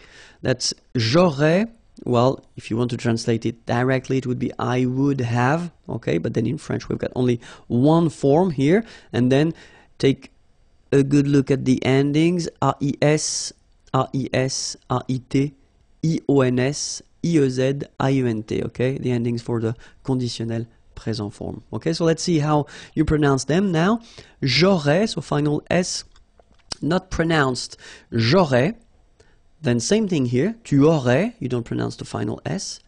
that j'aurais, well, if you want to translate it directly, it would be I would have, okay, but then in French we've got only one form here, and then take a good look at the endings, RES, RES, RIT, IONS, IEZ, IENT, okay, the endings for the conditionnel present form. Okay, so let's see how you pronounce them now. J'aurais, so final S, not pronounced, j'aurais. Then same thing here, tu aurais, you don't pronounce the final S.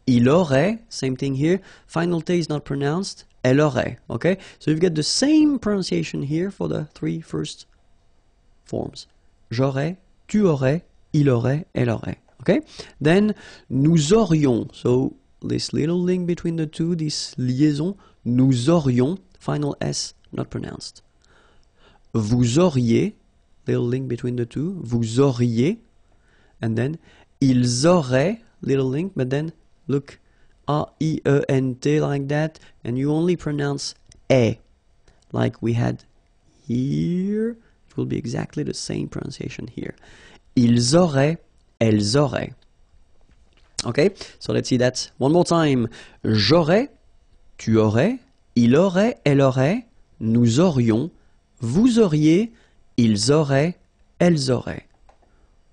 Il aurait, same thing here, final T is not pronounced, elle aurait, okay? So you've got the same pronunciation here for the three first forms. J'aurais, tu aurais, il aurait, elle aurait, okay? Then, nous aurions, so this little link between the two, this liaison, nous aurions, final S not pronounced. Vous auriez, little link between the two, vous auriez, and then ils auraient, little link, but then look, R-E-E-N-T like that, and you only pronounce E, like we had here. It will be exactly the same pronunciation here. Ils auraient, elles auraient. Okay, so let's see that one more time. J'aurais, tu aurais, il aurait, elle aurait, nous aurions, vous auriez, ils auraient, elles auraient.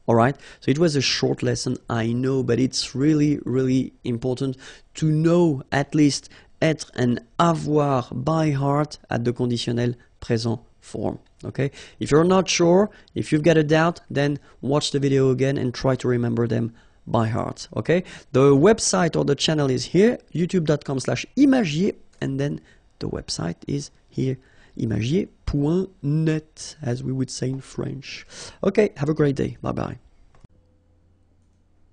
Alright, so it was a short lesson, I know, but it's really, really important to know at least être and avoir by heart at the conditionnel présent form. Okay, if you're not sure, if you've got a doubt, then watch the video again and try to remember them by heart. Okay, the website or the channel is here, youtube.com/imagier, and then the website is here, imagier.net, as we would say in French. Okay, have a great day. Bye bye.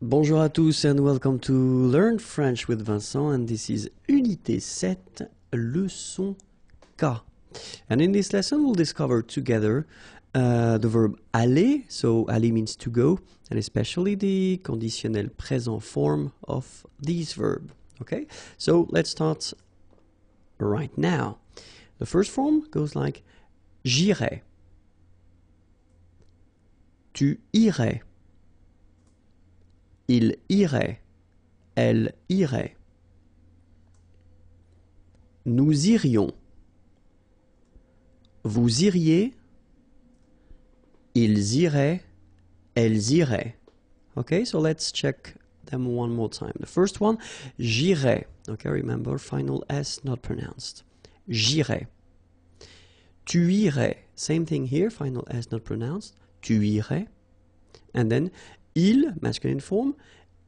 Bonjour à tous and welcome to Learn French with Vincent, and this is Unité 7, leçon K. And in this lesson we'll discover together the verb aller, so aller means to go, and especially the conditionnel présent form of this verb. Okay, so let's start right now. The first form goes like j'irai, tu irais, il irait, elle irait, nous irions, vous iriez, ils iraient, elles iraient. Okay, so let's check them one more time. The first one, j'irai. Okay, remember, final S not pronounced. J'irai. Tu irais. Same thing here, final S not pronounced. Tu irais. And then, il, masculine form,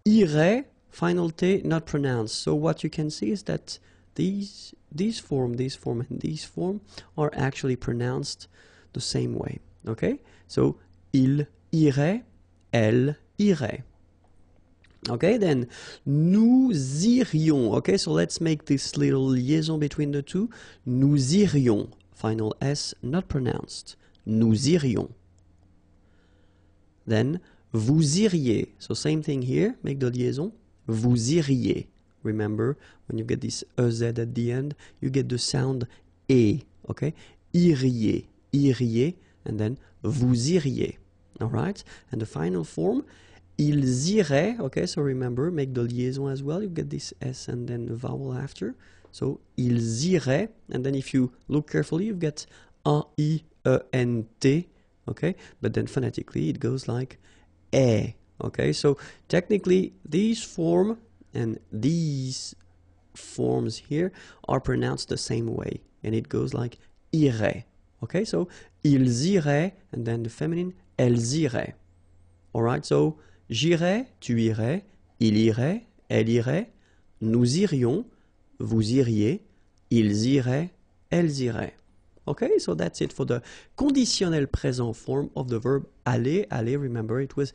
irait, final T not pronounced. So what you can see is that this form, and this form are actually pronounced the same way. Okay? So, il irait, elle irait. Okay, then, nous irions. Okay, so let's make this little liaison between the two. Nous irions. Final S not pronounced. Nous irions. Then, vous iriez. So same thing here, make the liaison. Vous iriez. Remember, when you get this EZ at the end, you get the sound E. Okay? Iriez. Iriez. And then, vous iriez. Alright? And the final form, ils iraient. Okay, so remember, make the liaison as well. You get this S and then the vowel after. So, ils iraient. And then if you look carefully, you've got A-I-E-N-T, okay? But then phonetically it goes like E, okay? So technically these form and these forms here are pronounced the same way, and it goes like irait, okay? So ils iraient, and then the feminine, elles iraient. All right, so j'irai, tu irais, il irait, elle irait, nous irions, vous iriez, ils iraient, elles iraient. Okay, so that's it for the conditionnel présent form of the verb aller. Aller, remember, it was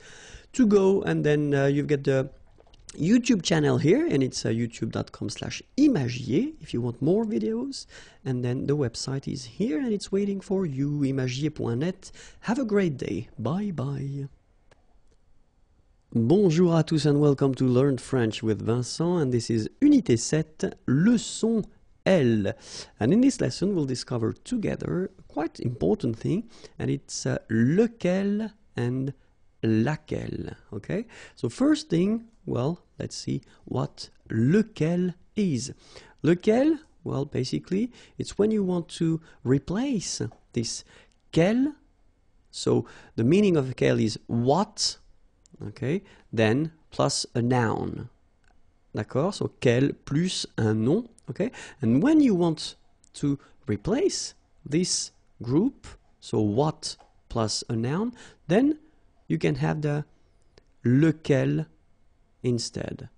to go, and then you've got the YouTube channel here, and it's youtube.com/imagier if you want more videos, and then the website is here and it's waiting for you, imagier.net. Have a great day. Bye bye. Bonjour à tous and welcome to Learn French with Vincent, and this is Unité 7, leçon L. And in this lesson we'll discover together a quite important thing, and it's lequel and laquelle. Okay, so first thing, well, let's see what lequel is. Lequel, well, basically it's when you want to replace this quel. So the meaning of quel is what, okay, then plus a noun. D'accord, so quel plus un nom, okay? And when you want to replace this group, so what plus a noun, then you can have the lequel instead.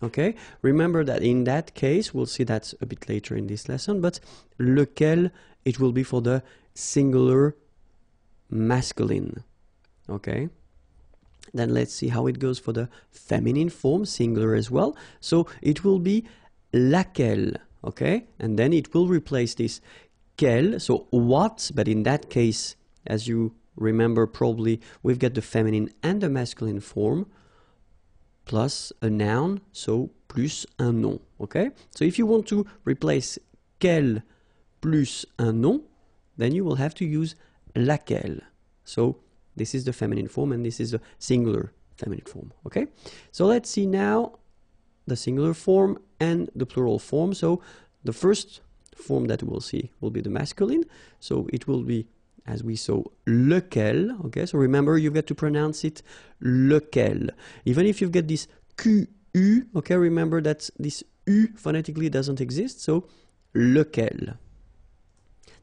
Okay, remember that in that case, we'll see that a bit later in this lesson, but lequel, it will be for the singular masculine. Okay, then let's see how it goes for the feminine form, singular as well. So it will be laquelle, okay, and then it will replace this quel, so what, but in that case, as you remember probably, we've got the feminine and the masculine form plus a noun, so plus un nom, okay? So if you want to replace quel plus un nom, then you will have to use laquelle. So this is the feminine form and this is the singular feminine form, okay? So let's see now the singular form and the plural form. So the first form that we'll see will be the masculine, so it will be, as we saw, lequel, okay? So remember, you've got to pronounce it lequel. Even if you've got this QU, okay, remember that this U phonetically doesn't exist, so lequel.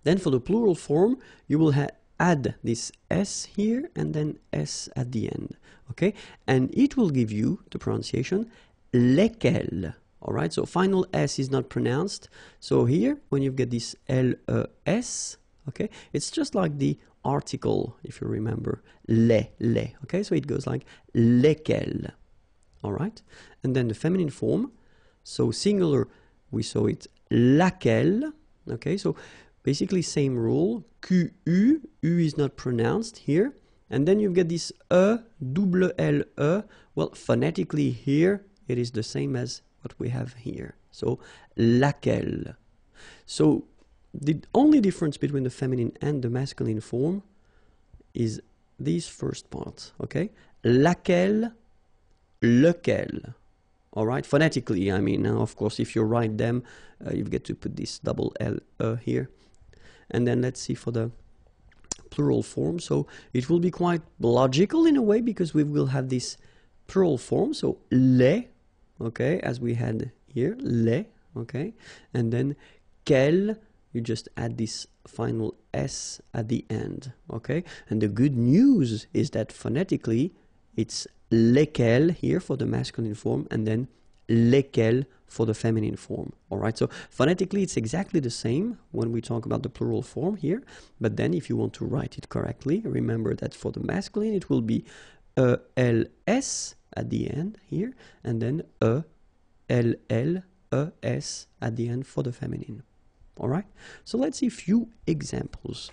Then for the plural form, you will add this S here and then S at the end, okay? And it will give you the pronunciation lesquels, all right? So final S is not pronounced. So here, when you get this L-E-S, okay, it's just like the article, if you remember, les, okay? So it goes like lesquels, all right? And then the feminine form, so singular, we saw it laquelle, okay? So basically same rule, Q-U, U is not pronounced here. And then you've got this E, double L-E, well, phonetically here, it is the same as what we have here. So laquelle. So the only difference between the feminine and the masculine form is this first part, okay? Laquelle, lequel. All right, phonetically, I mean, now of course, if you write them, you've got to put this double L here. And then let's see for the plural form. So it will be quite logical in a way because we will have this plural form. So les, okay, as we had here, les, okay? And then quel, you just add this final S at the end, okay? And the good news is that phonetically, it's lesquels here for the masculine form and then lesquels for the feminine form, all right? So phonetically, it's exactly the same when we talk about the plural form here, but then if you want to write it correctly, remember that for the masculine, it will be E-L-S at the end here, and then E-L-L-E-S at the end for the feminine. All right, so let's see a few examples.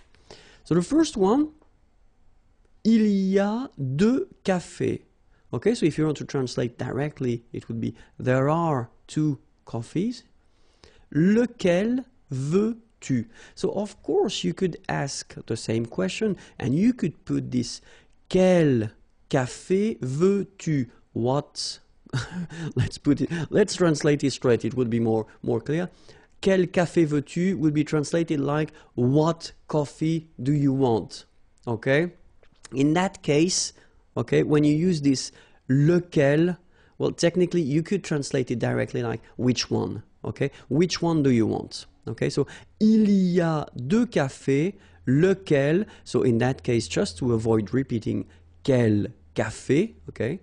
So the first one, il y a deux cafés. Okay, so if you want to translate directly, it would be there are two coffees. Lequel veux-tu? So of course you could ask the same question and you could put this quel café veux-tu? What? Let's translate it straight, it would be more clear. quel café veux-tu would be translated like what coffee do you want? Okay? In that case, okay, when you use this lequel, well, technically you could translate it directly like which one, okay? Which one do you want? Okay, so il y a deux cafés, lequel, so in that case, just to avoid repeating quel café, okay,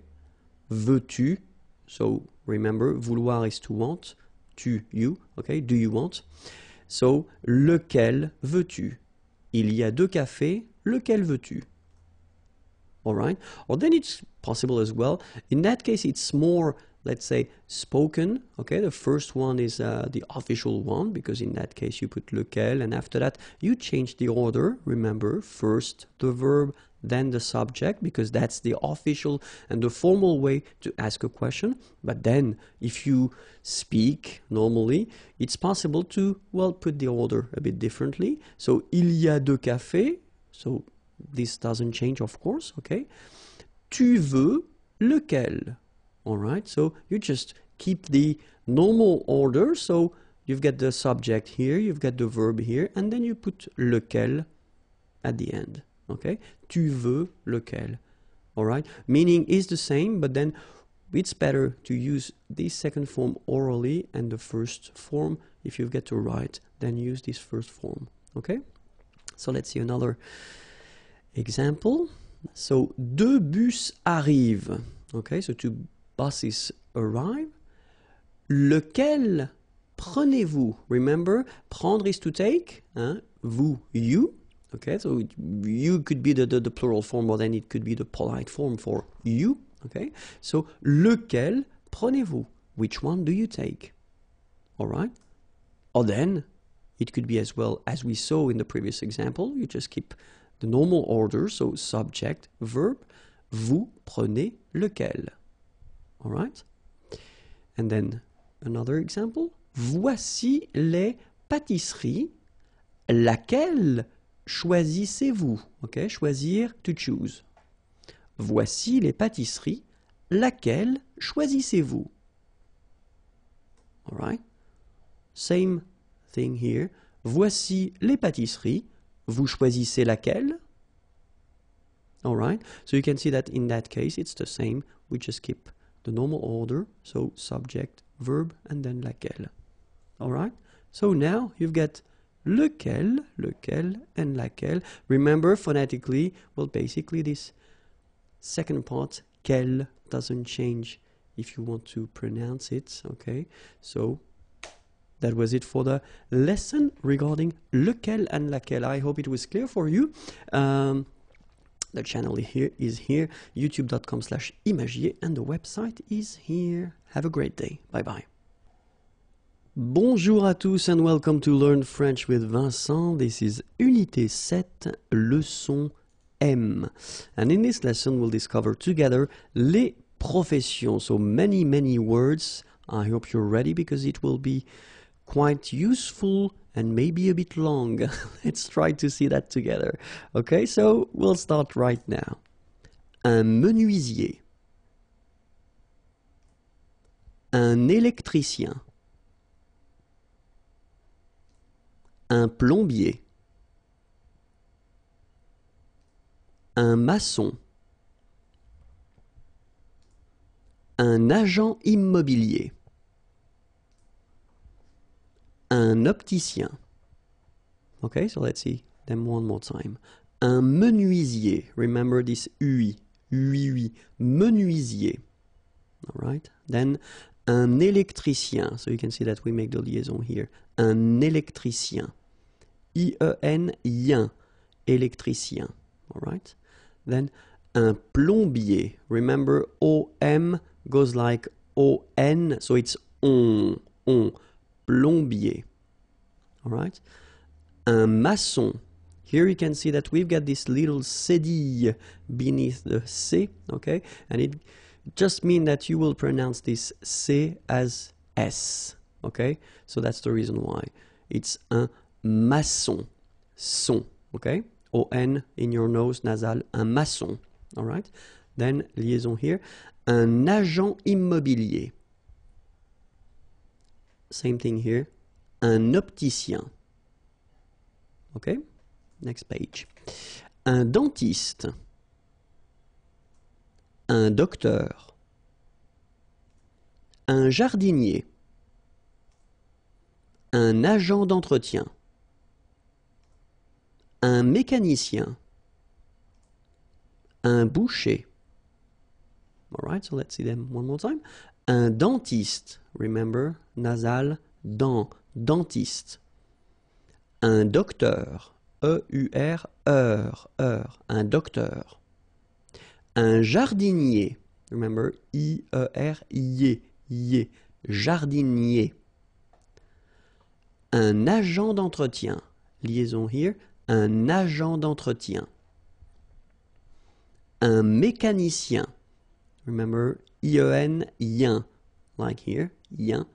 veux-tu, so remember, vouloir is to want, tu, you, okay, do you want? So, lequel veux-tu? Il y a deux cafés, lequel veux-tu? Alright, or then it's possible as well. In that case, it's more, let's say, spoken. Okay, the first one is the official one, because in that case you put lequel, and after that you change the order. Remember, first the verb, then the subject, because that's the official and the formal way to ask a question. But then, if you speak normally, it's possible to, well, put the order a bit differently. So, il y a deux cafés. So, this doesn't change, of course, okay? Tu veux lequel? Alright, so you just keep the normal order. So you've got the subject here, you've got the verb here, and then you put lequel at the end, okay? Tu veux lequel? Alright, meaning is the same, but then it's better to use this second form orally and the first form, if you've got to write, then use this first form, okay? So let's see another example. So, deux bus arrivent. Okay, so two buses arrive. Lequel prenez-vous? Remember, prendre is to take. Hein? Vous, you. Okay, so you could be the plural form, or then it could be the polite form for you. Okay, so lequel prenez-vous? Which one do you take? All right. Or then it could be as well as we saw in the previous example. You just keep the normal order, so subject, verb, vous prenez lequel. All right? And then another example. Voici les pâtisseries. Laquelle choisissez-vous? Okay, choisir, to choose. Voici les pâtisseries. Laquelle choisissez-vous? All right? Same thing here. Voici les pâtisseries. Vous choisissez laquelle? Alright, so you can see that in that case it's the same. We just keep the normal order, so subject, verb, and then laquelle. Alright, so now you've got lequel, lequel, and laquelle. Remember phonetically, well, basically this second part, quel, doesn't change if you want to pronounce it, okay? So that was it for the lesson regarding lequel and laquelle. I hope it was clear for you. The channel here is here, youtube.com/imagier, and the website is here. Have a great day. Bye-bye. Bonjour à tous and welcome to Learn French with Vincent. This is Unité 7, leçon M. And in this lesson we'll discover together les professions. So many words. I hope you're ready because it will be quite useful and maybe a bit long. Let's try to see that together. Okay, so we'll start right now. Un menuisier. Un électricien. Un plombier. Un maçon. Un agent immobilier. Un opticien. Okay, so let's see them one more time. Un menuisier. Remember this UI. UI. Menuisier. Alright. Then un électricien. So you can see that we make the liaison here. Un électricien. I-E-N, ien. Électricien. Alright. Then un plombier. Remember O-M goes like O-N. So it's on. Plombier. Alright. Un maçon. Here you can see that we've got this little cédille beneath the C, okay? And it just means that you will pronounce this C as S, okay? So that's the reason why. It's un maçon. Son, okay? O-N in your nose, nasal, un maçon. Alright? Then, liaison here. Un agent immobilier. Same thing here. Un opticien. Ok? Next page. Un dentiste. Un docteur. Un jardinier. Un agent d'entretien. Un mécanicien. Un boucher. All right, so let's see them one more time. Un dentiste. Remember, nasal, dent, dentiste. Un docteur. E-U-R, heure. Un docteur. Un jardinier. Remember, I-E-R-I-E, I-E, jardinier. Un agent d'entretien. Liaison here. Un agent d'entretien. Un mécanicien. Remember, I-E-N, yen. Like here, yen,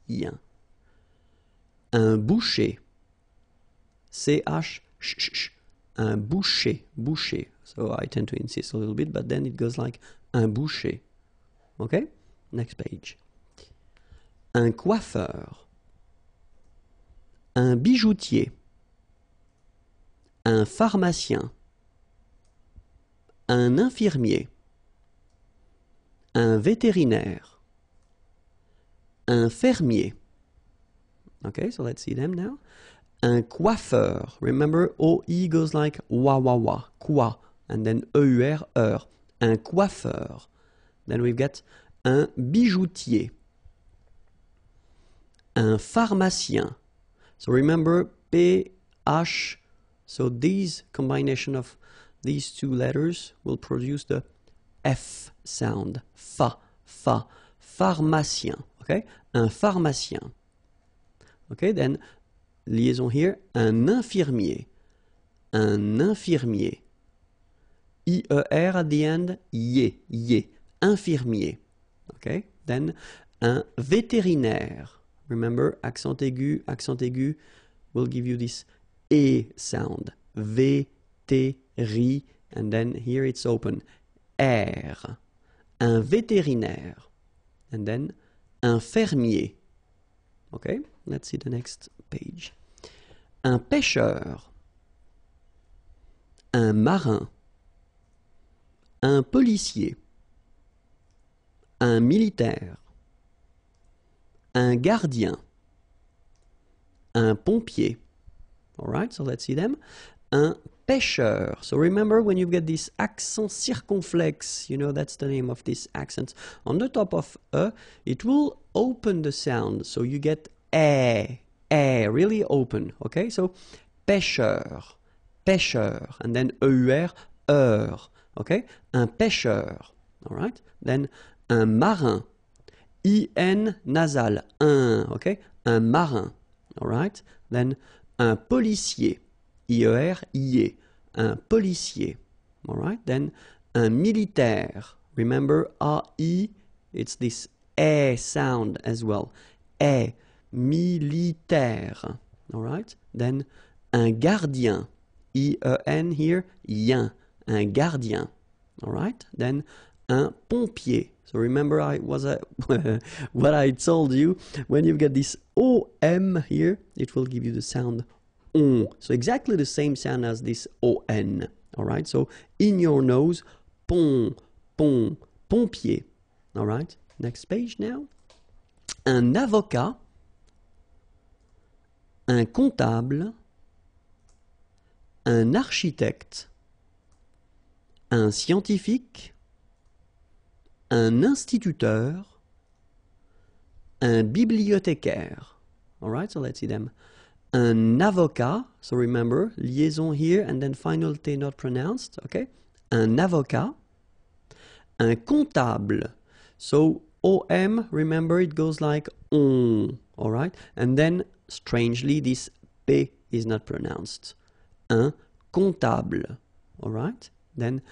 yen. Un boucher. C-H, sh. Un boucher, boucher. So I tend to insist a little bit, but then it goes like un boucher. Okay? Next page. Un coiffeur. Un bijoutier. Un pharmacien. Un infirmier. Un vétérinaire. Un fermier. Okay, so let's see them now. Un coiffeur. Remember, OI goes like wa, quoi, and then EUR, heure. Un coiffeur. Then we've got un bijoutier. Un pharmacien. So remember, PH, so these combination of these two letters will produce the F sound. Fa, pharmacien. Okay? Un pharmacien. Okay, then liaison here, un infirmier. Un infirmier. I-E-R at the end, ye. Infirmier. Okay, then un vétérinaire. Remember, accent aigu will give you this E sound. V-T-R-I, and then here it's open. R. Un vétérinaire. And then un fermier. Okay, let's see the next page. Un pêcheur. Un marin. Un policier. Un militaire. Un gardien. Un pompier. All right, so let's see them. Un pêcheur. So remember, when you get this accent circonflexe, you know that's the name of this accent. On the top of E, it will open the sound. So you get really open. Okay, so pêcheur, and then EUR, heure. Okay, un pêcheur. All right, then un marin. I-N nasal, un. Okay, un marin. All right, then un policier. I-E-R, I-E, un policier. All right, then un militaire. Remember, A-I, it's this E sound as well. E, militaire. All right, then un gardien. I-E-N here, yen, un gardien. All right, then un pompier. So remember what I told you, when you get this O-M here, it will give you the sound on. So exactly the same sound as this O-N. All right, so in your nose, pompier. All right, next page now. Un avocat, un comptable, un architecte, un scientifique, un instituteur, un bibliothécaire. All right, so let's see them. Un avocat, so remember, liaison here and then final T not pronounced, okay? Un avocat. Un comptable, so OM, remember, it goes like on, all right? And then, strangely, this P is not pronounced. Un comptable, all right? Then,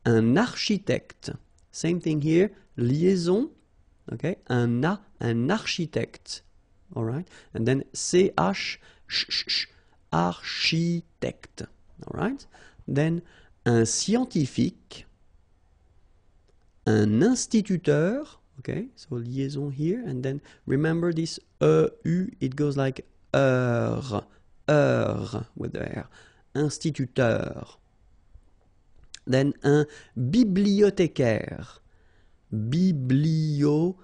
un architecte. Same thing here, liaison, okay? Un architecte, all right? And then CH, architecte, all right? Then, un scientifique, un instituteur, okay? So liaison here, and then remember this EU, it goes like heure, heure, with the R, instituteur. Then un bibliothécaire, bibliothé,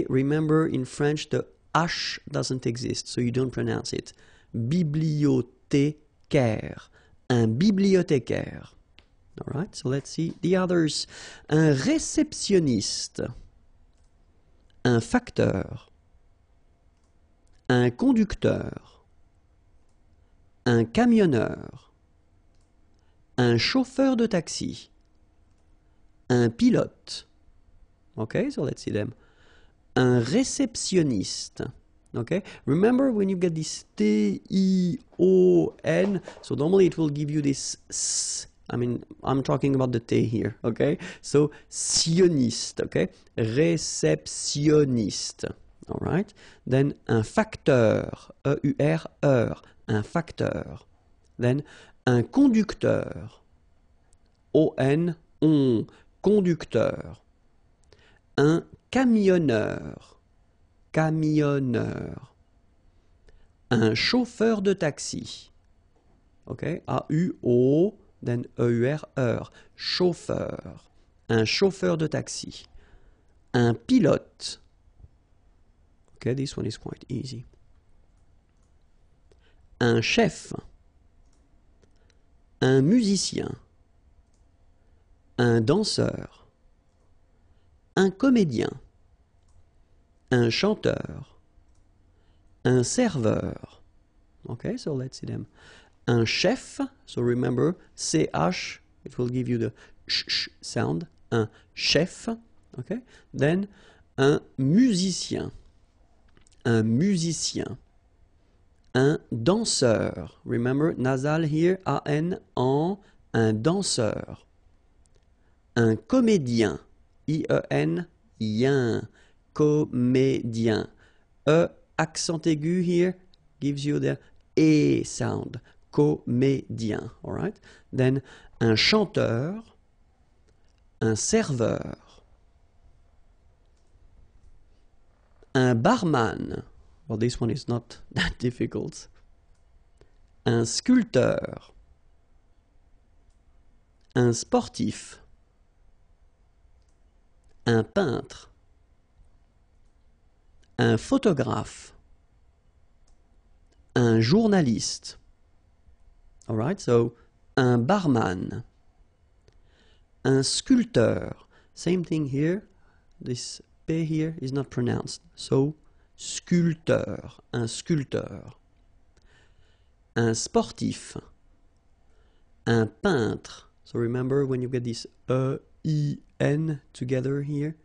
remember in French the H doesn't exist, so you don't pronounce it. Bibliothécaire, un bibliothécaire. All right, so let's see the others. Un réceptionniste, un facteur, un conducteur, un camionneur, un chauffeur de taxi, un pilote. Okay, so let's see them. Un réceptionniste. Okay, remember when you get this T-I-O-N, so normally it will give you this S. I mean, I'm talking about the T here, okay? So, sioniste, okay? Réceptionniste, all right? Then, un facteur, E-U-R, heure, un facteur. Then, un conducteur, O-N, on, conducteur. Un camionneur, camionneur. Un chauffeur de taxi, okay? A-U-O, then E-U-R, heure, chauffeur, un chauffeur de taxi, un pilote. Okay, this one is quite easy. Un chef, un musicien, un danseur, un comédien, un chanteur, un serveur. Okay, so let's see them. Un chef, so remember, CH, it will give you the sh sound, un chef, okay? Then, un musicien, un danseur, remember, nasal here, A-N, en, un danseur, un comédien, I-E-N, yen, comédien, E, accent aigu here, gives you the E sound, comédien, all right? Then, un chanteur, un serveur, un barman, well, this one is not that difficult, un sculpteur, un sportif, un peintre, un photographe, un journaliste. All right, so un barman, un sculpteur. Same thing here. This P here is not pronounced. So sculpteur, un sculpteur. Un sportif, un peintre. So remember when you get this E-I-N together here,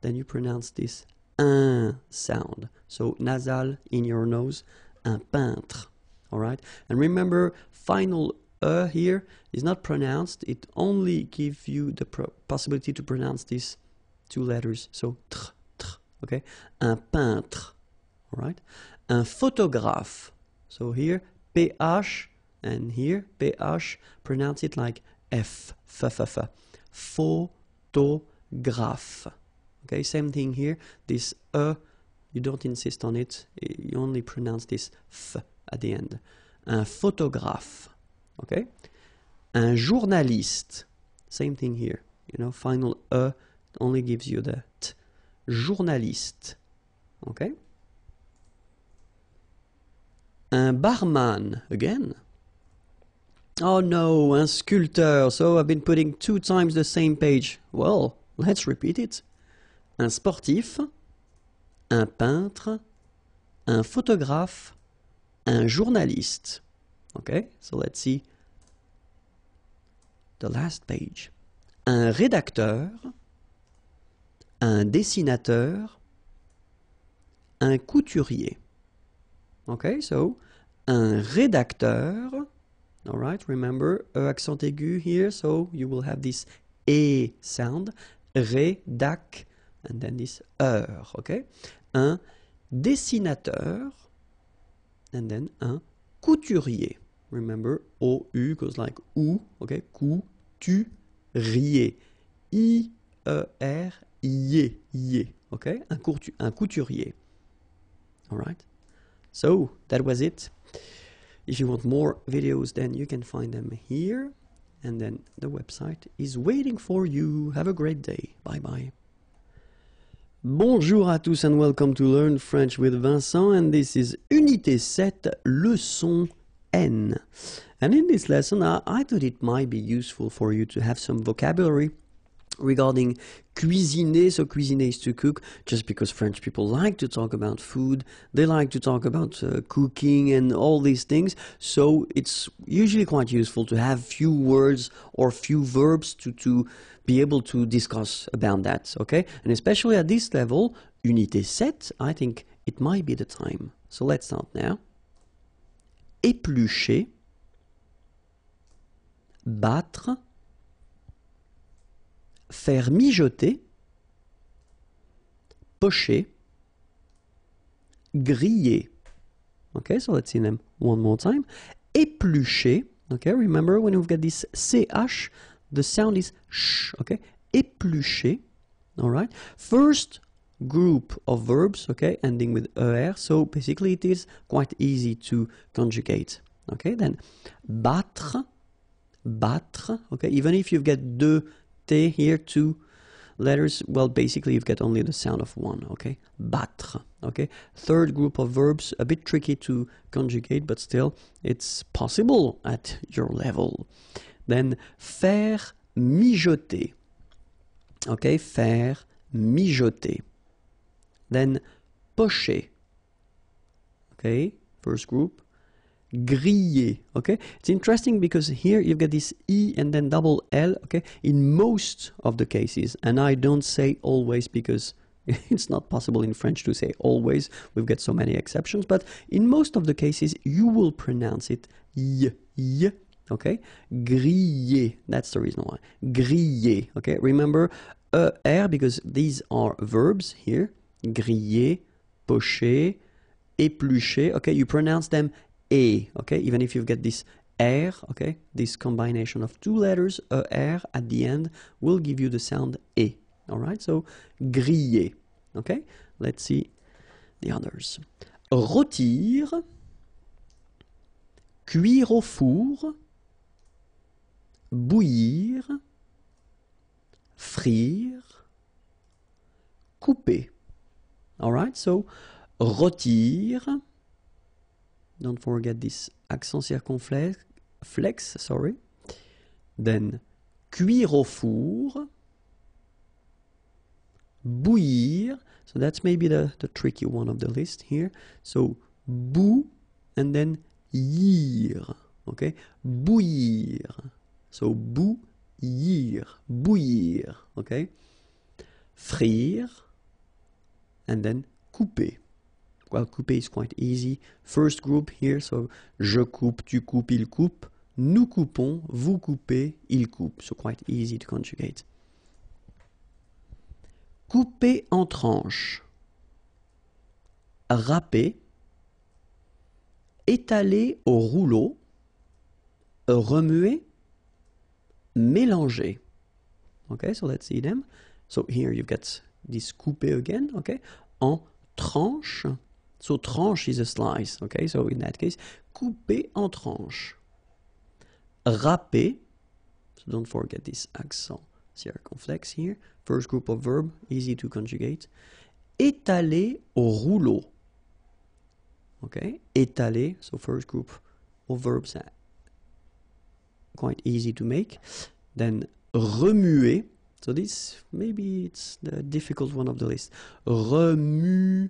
then you pronounce this un sound. So nasal in your nose, un peintre. All right, and remember, final here is not pronounced. It only gives you the possibility to pronounce these two letters. So tr, tr, okay. Un peintre. All right. Un photographe. So here PH and here PH. Pronounce it like F, f, f, f. Photographe. Okay. Same thing here. This you don't insist on it. You only pronounce this f at the end. Un photographe, okay? Un journaliste, same thing here. You know, final only gives you the t. Journaliste, okay? Un barman, again. Oh no, un sculpteur. So I've been putting 2 times the same page. Well, let's repeat it. Un sportif, un peintre, un photographe, un journaliste. Okay, so let's see the last page. Un rédacteur, un dessinateur, un couturier. Okay, so un rédacteur. All right, remember, accent aigu here, so you will have this E sound. Rédac, and then this okay? Un dessinateur, and then un couturier. Remember, O-U goes like OU, okay? Couturier. I-E-R-I-E, okay? Un couturier. All right? So that was it. If you want more videos, then you can find them here, and then the website is waiting for you. Have a great day. Bye bye. Bonjour à tous and welcome to Learn French with Vincent, and this is Unité 7, leçon N. And in this lesson, I thought it might be useful for you to have some vocabulary regarding cuisiner. So cuisiner is to cook, just because French people like to talk about food, they like to talk about cooking and all these things, so it's usually quite useful to have few words or few verbs to be able to discuss about that, okay? And especially at this level, Unité 7, I think it might be the time. So let's start now. Éplucher, battre, faire mijoter, pocher, griller. Okay, so let's see them one more time. Éplucher. Okay, remember when we've got this CH, the sound is sh. Okay, éplucher. All right. First group of verbs, okay, ending with er. So basically it is quite easy to conjugate. Okay, then battre, battre. Okay, even if you've got deux T here, two letters, well, basically you've got only the sound of one, okay? Battre, okay? Third group of verbs, a bit tricky to conjugate, but still, it's possible at your level. Then, faire mijoter, okay? Faire mijoter. Then, pocher, okay? First group. Griller, okay? It's interesting because here you've got this E and then double L, okay? In most of the cases, and I don't say always because it's not possible in French to say always, we've got so many exceptions, but in most of the cases you will pronounce it y, okay? Griller, that's the reason why. Griller, okay? Remember er, because these are verbs here. Griller, pocher, éplucher, okay? You pronounce them A, okay, even if you've got this R, okay, this combination of two letters, R at the end, will give you the sound E, all right, so griller, okay, let's see the others. Rôtir, cuire au four, bouillir, frire, couper, all right, so rôtir. Don't forget this accent circonflexe, sorry. Then, cuire au four. Bouillir. So that's maybe the tricky one of the list here. So, bou and then yir. Okay? Bouillir. So, bouillir. Bouillir. Okay? Frire. And then couper. Well, couper is quite easy. First group here, so je coupe, tu coupes, il coupe. Nous coupons, vous coupez, il coupe. So quite easy to conjugate. Couper en tranches. Râper. Étaler au rouleau. Remuer. Mélanger. Okay, so let's see them. So here you've got this couper again, okay? En tranches. So tranche is a slice, okay? So in that case, couper en tranches. Râper, so don't forget this accent circonflexe here. First group of verb, easy to conjugate. Étaler au rouleau. Okay, étaler, so first group of verbs, quite easy to make. Then remuer. So this, maybe it's the difficult one of the list. Remue,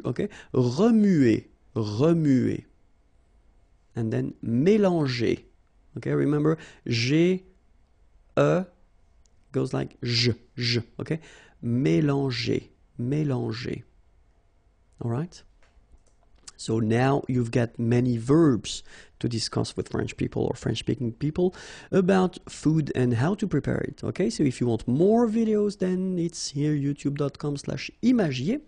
okay? Remuer, remuer. And then mélanger. Okay, remember, G, E goes like j, okay? Mélanger, mélanger. All right? So now you've got many verbs to discuss with French people or French-speaking people about food and how to prepare it. Okay, so if you want more videos, then it's here, youtube.com/imagier.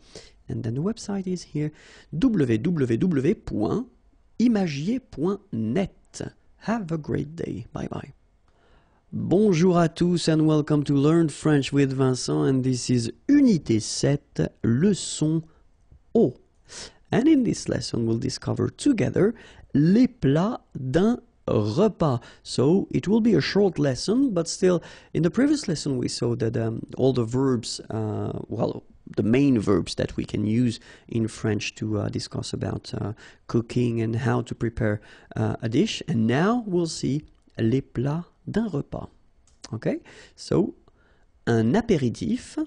And then the website is here, www.imagier.net. Have a great day. Bye-bye. Bonjour à tous and welcome to Learn French with Vincent, and this is Unité 7, leçon O. And in this lesson, we'll discover together les plats d'un repas. So it will be a short lesson, but still, in the previous lesson, we saw that all the verbs, well, the main verbs that we can use in French to discuss about cooking and how to prepare a dish. And now we'll see les plats d'un repas. Okay, so un apéritif,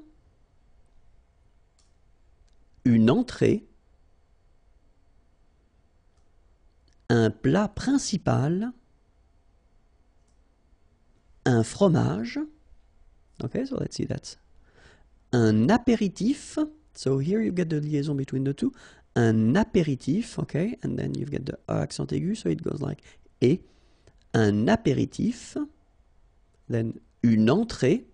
une entrée, un plat principal, un fromage. Okay, so let's see that. Un apéritif. So here you get the liaison between the two. Un apéritif, okay, and then you get the accent aigu, so it goes like et. Un apéritif. Then une entrée.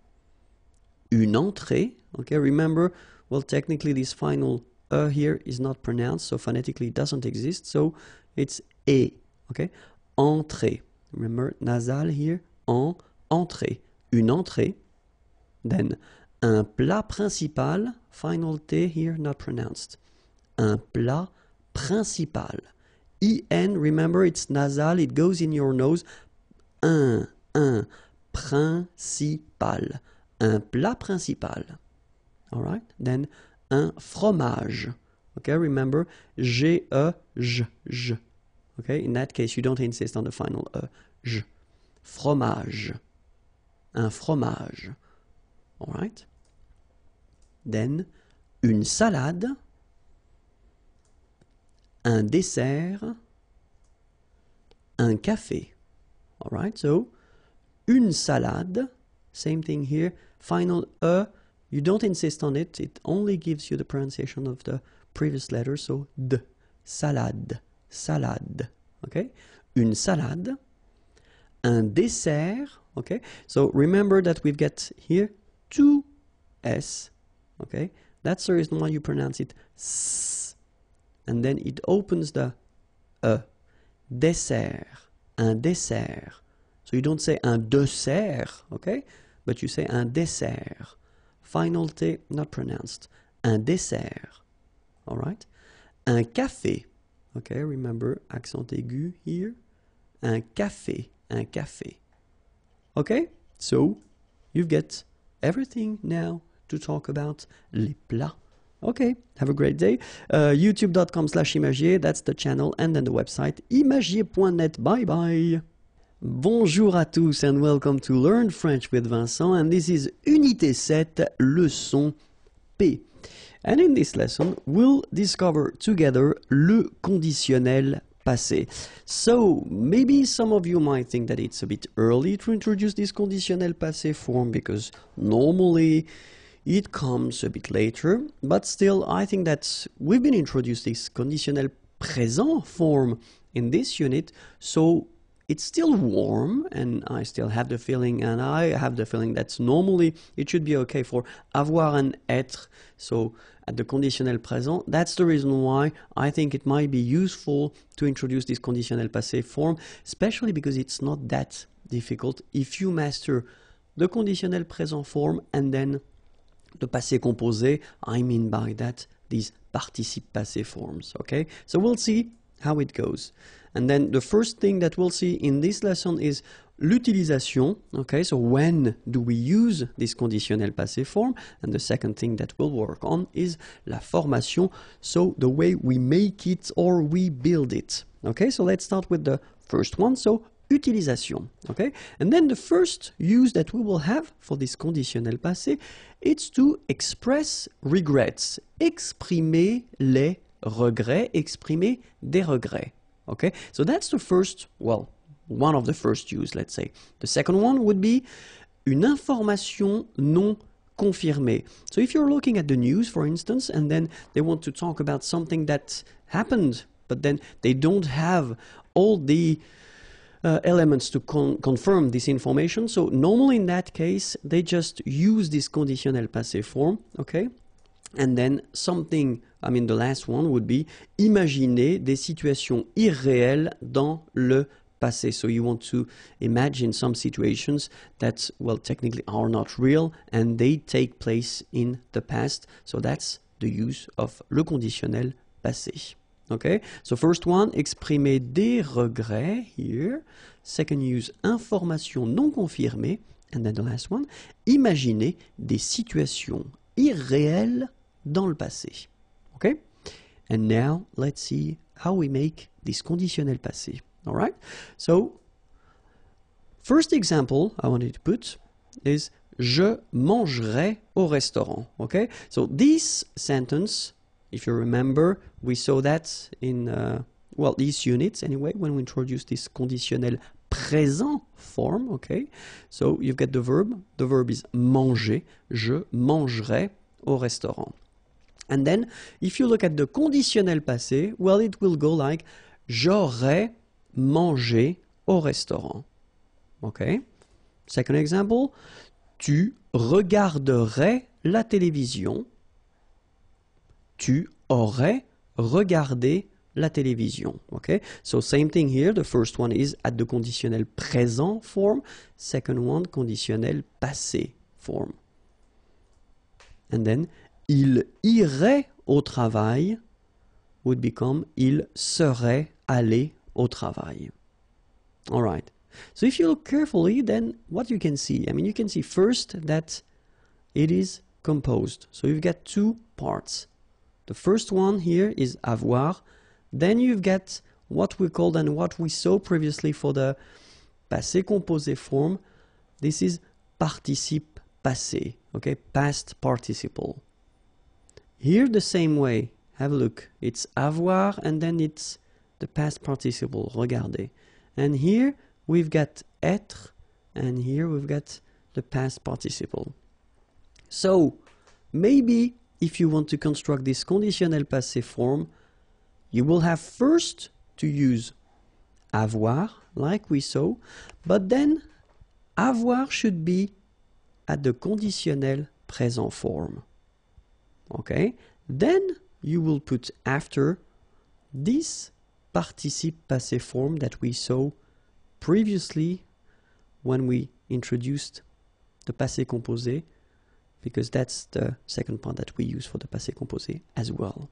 Une entrée. Okay, remember, well, technically this final here is not pronounced, so phonetically it doesn't exist, so it's et. Okay, entrée. Remember, nasal here. En entrée. Une entrée. Then un plat principal, final T here, not pronounced. Un plat principal. En, remember, it's nasal, it goes in your nose. Un principal. Un plat principal. All right? Then, un fromage. Okay, remember, G-E-J. Okay, in that case, you don't insist on the final J. Fromage. Un fromage. All right? Then, une salade, un dessert, un café. All right, so une salade, same thing here. Final you don't insist on it. It only gives you the pronunciation of the previous letter. So d, salade, salade. Okay, une salade, un dessert. Okay, so remember that we've got here two S. Okay, that's the reason why you pronounce it S. And then it opens the dessert, un dessert. So you don't say un dessert, okay, but you say un dessert. Final T not pronounced. Un dessert. All right. Un café. Okay, remember accent aigu here. Un café, un café. Okay, so you get everything now to talk about les plats. Okay, have a great day. YouTube.com/imagier, that's the channel, and then the website imagier.net. Bye bye. Bonjour à tous and welcome to Learn French with Vincent, and this is Unité 7, leçon P. And in this lesson, we'll discover together le conditionnel passé. So, maybe some of you might think that it's a bit early to introduce this conditionnel passé form because normally it comes a bit later, but still I think that we've been introduced this conditionnel présent form in this unit, so it's still warm, and I still have the feeling, and I have the feeling that normally it should be okay for avoir un être, so at the conditionnel présent. That's the reason why I think it might be useful to introduce this conditionnel passé form, especially because it's not that difficult if you master the conditionnel présent form and then the passé composé. I mean by that these participe passé forms. Okay, so we'll see how it goes. And then the first thing that we'll see in this lesson is l'utilisation. Okay, so when do we use this conditionnel passé form? And the second thing that we'll work on is la formation, so the way we make it or we build it. Okay, so let's start with the first one. So utilisation. Okay, and then the first use that we will have for this conditionnel passé, it's to express regrets. Exprimer les regrets, exprimer des regrets. Okay, so that's the first, well, one of the first use, let's say. The second one would be une information non confirmée. So if you're looking at the news, for instance, and then they want to talk about something that happened, but then they don't have all the elements to confirm this information. So normally in that case, they just use this conditionnel passé form, okay? And then something, I mean the last one would be imaginer des situations irréelles dans le passé. So you want to imagine some situations that, well, technically are not real and they take place in the past. So that's the use of le conditionnel passé. Okay, so first one, exprimer des regrets here. Second, use information non confirmée. And then the last one, imaginer des situations irréelles dans le passé. Okay, and now let's see how we make this conditionnel passé. All right, so first example I wanted to put is je mangerai au restaurant. Okay, so this sentence, if you remember, we saw that in well, these units anyway when we introduced this conditionnel présent form. Okay, so you've got the verb is manger, je mangerai au restaurant. And then if you look at the conditionnel passé, well, it will go like j'aurais mangé au restaurant. Okay, second example, tu regarderais la télévision. Tu aurais regardé la télévision. Okay, so same thing here. The first one is at the conditionnel présent form. Second one, conditionnel passé form. And then, il irait au travail would become il serait allé au travail. All right. So if you look carefully, then what you can see? I mean, you can see first that it is composed. So you've got two parts. The first one here is avoir. Then you've got what we called and what we saw previously for the passé composé form. This is participe passé, okay, past participle. Here the same way, have a look. It's avoir and then it's the past participle, regardez. And here we've got être and here we've got the past participle. So maybe if you want to construct this conditionnel passé form, you will have first to use avoir, like we saw, but then avoir should be at the conditionnel présent form. Okay? Then you will put after this participe passé form that we saw previously when we introduced the passé composé, because that's the second part that we use for the passé composé as well.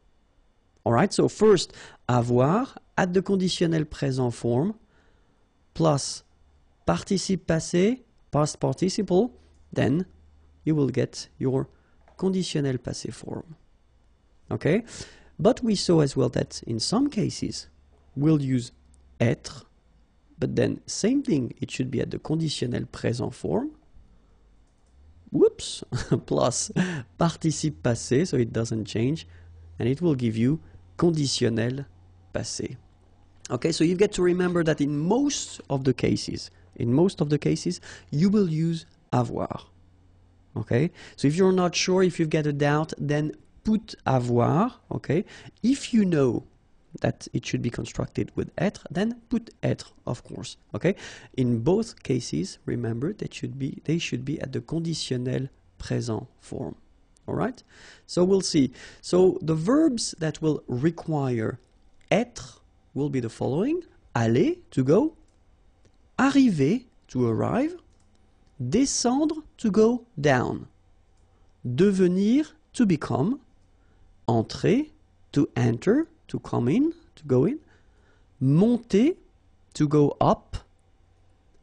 Alright, so first, avoir at the conditionnel présent form plus participe passé, past participle, then you will get your conditionnel passé form. Okay? But we saw as well that in some cases we'll use être, but then same thing, it should be at the conditionnel présent form. Whoops! Plus participe passé, so it doesn't change, and it will give you conditionnel passé. Okay, so you've got to remember that in most of the cases, you will use avoir. Okay, so if you're not sure, if you've got a doubt, then put avoir. Okay, if you know that it should be constructed with être, then put être, of course. Okay, in both cases, remember that they should be at the conditionnel présent form. All right, so we'll see. So the verbs that will require être will be the following: aller, to go; arriver, to arrive; descendre, to go down; devenir, to become; entrer, to enter, to come in, to go in; monter, to go up;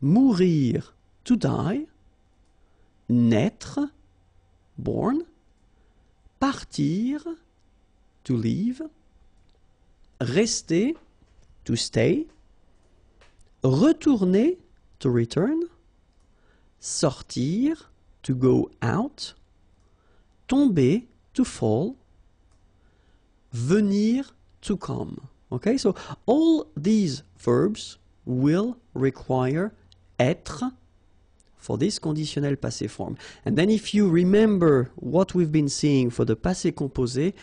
mourir, to die; naître, born; partir, to leave; rester, to stay; retourner, to return; sortir, to go out; tomber, to fall; venir, to come. Okay, so all these verbs will require être for this conditionnel passé form. And then if you remember what we've been seeing for the passé composé,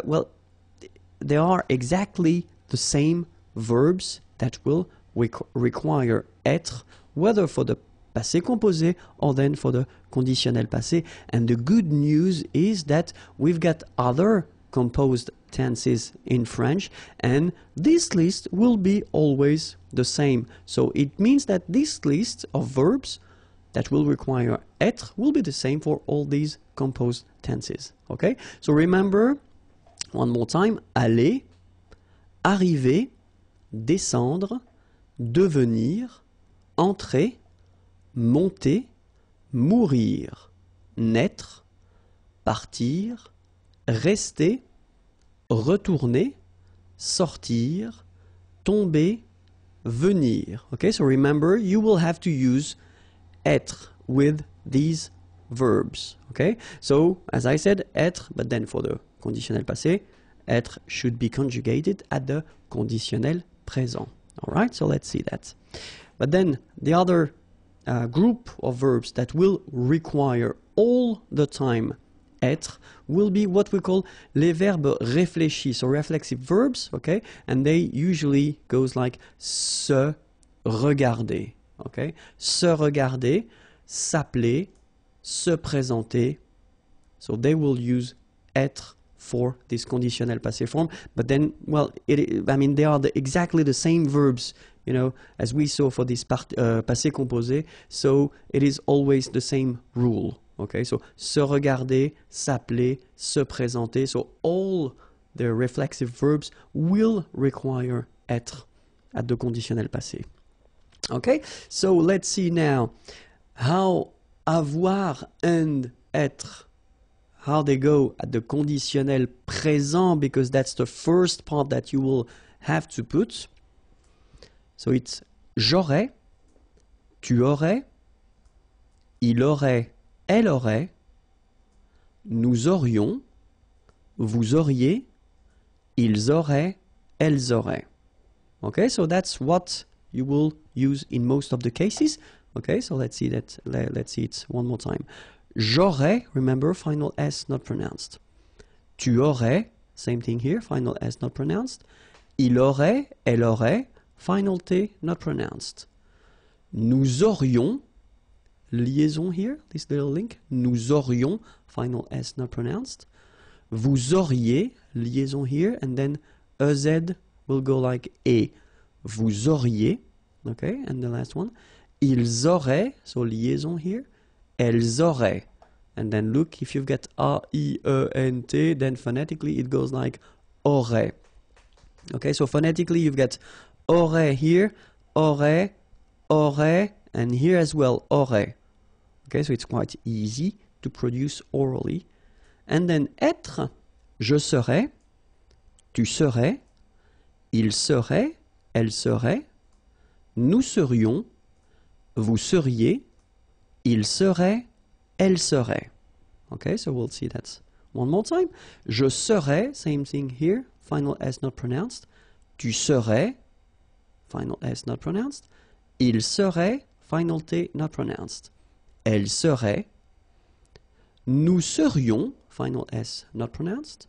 well, they are exactly the same verbs that will require être, whether for the passé composé or then for the conditionnel passé. And the good news is that we've got other composed tenses in French, and this list will be always the same. So it means that this list of verbs that will require être will be the same for all these composed tenses. Okay? So remember, one more time, aller, arriver, descendre, devenir, entrer, monter, mourir, naître, partir, rester, retourner, sortir, tomber, venir. Okay, so remember, you will have to use être with these verbs. Okay, so as I said, être, but then for the conditionnel passé, être should be conjugated at the conditionnel présent. All right, so let's see that. But then the other group of verbs that will require all the time être will be what we call les verbes réfléchis, so reflexive verbs, okay? And they usually goes like se regarder, okay? Se regarder, s'appeler, se présenter. So they will use être for this conditionnel passé form, but then, well, I mean, they are exactly the same verbs, you know, as we saw for this passé composé, so it is always the same rule, okay? So, se regarder, s'appeler, se présenter, so all the reflexive verbs will require être at the conditionnel passé. Okay, so let's see now how avoir and être, how they go at the conditionnel présent, because that's the first part that you will have to put. So it's j'aurais, tu aurais, il aurait, elle aurait, nous aurions, vous auriez, ils auraient, elles auraient. Okay, so that's what you will use in most of the cases. Okay, so let's see that. Let's see it one more time. J'aurais, remember, final S not pronounced. Tu aurais, same thing here, final S not pronounced. Il aurait, elle aurait, final T not pronounced. Nous aurions, liaison here, this little link. Nous aurions, final S not pronounced. Vous auriez, liaison here, and then EZ will go like E. Vous auriez, okay, and the last one. Ils auraient, so liaison here. Elles auraient. And then look, if you've got A-I-E-N-T, then phonetically it goes like aurait. Okay, so phonetically you've got aurait here, aurait, aurait, and here as well, aurait. Okay, so it's quite easy to produce orally. And then être, je serais, tu serais, il serait, elle serait, nous serions, vous seriez, il serait, elle serait. Okay, so we'll see that one more time. Je serais, same thing here, final S not pronounced. Tu serais, final S not pronounced. Il serait, final T not pronounced. Elle serait. Nous serions, final S not pronounced.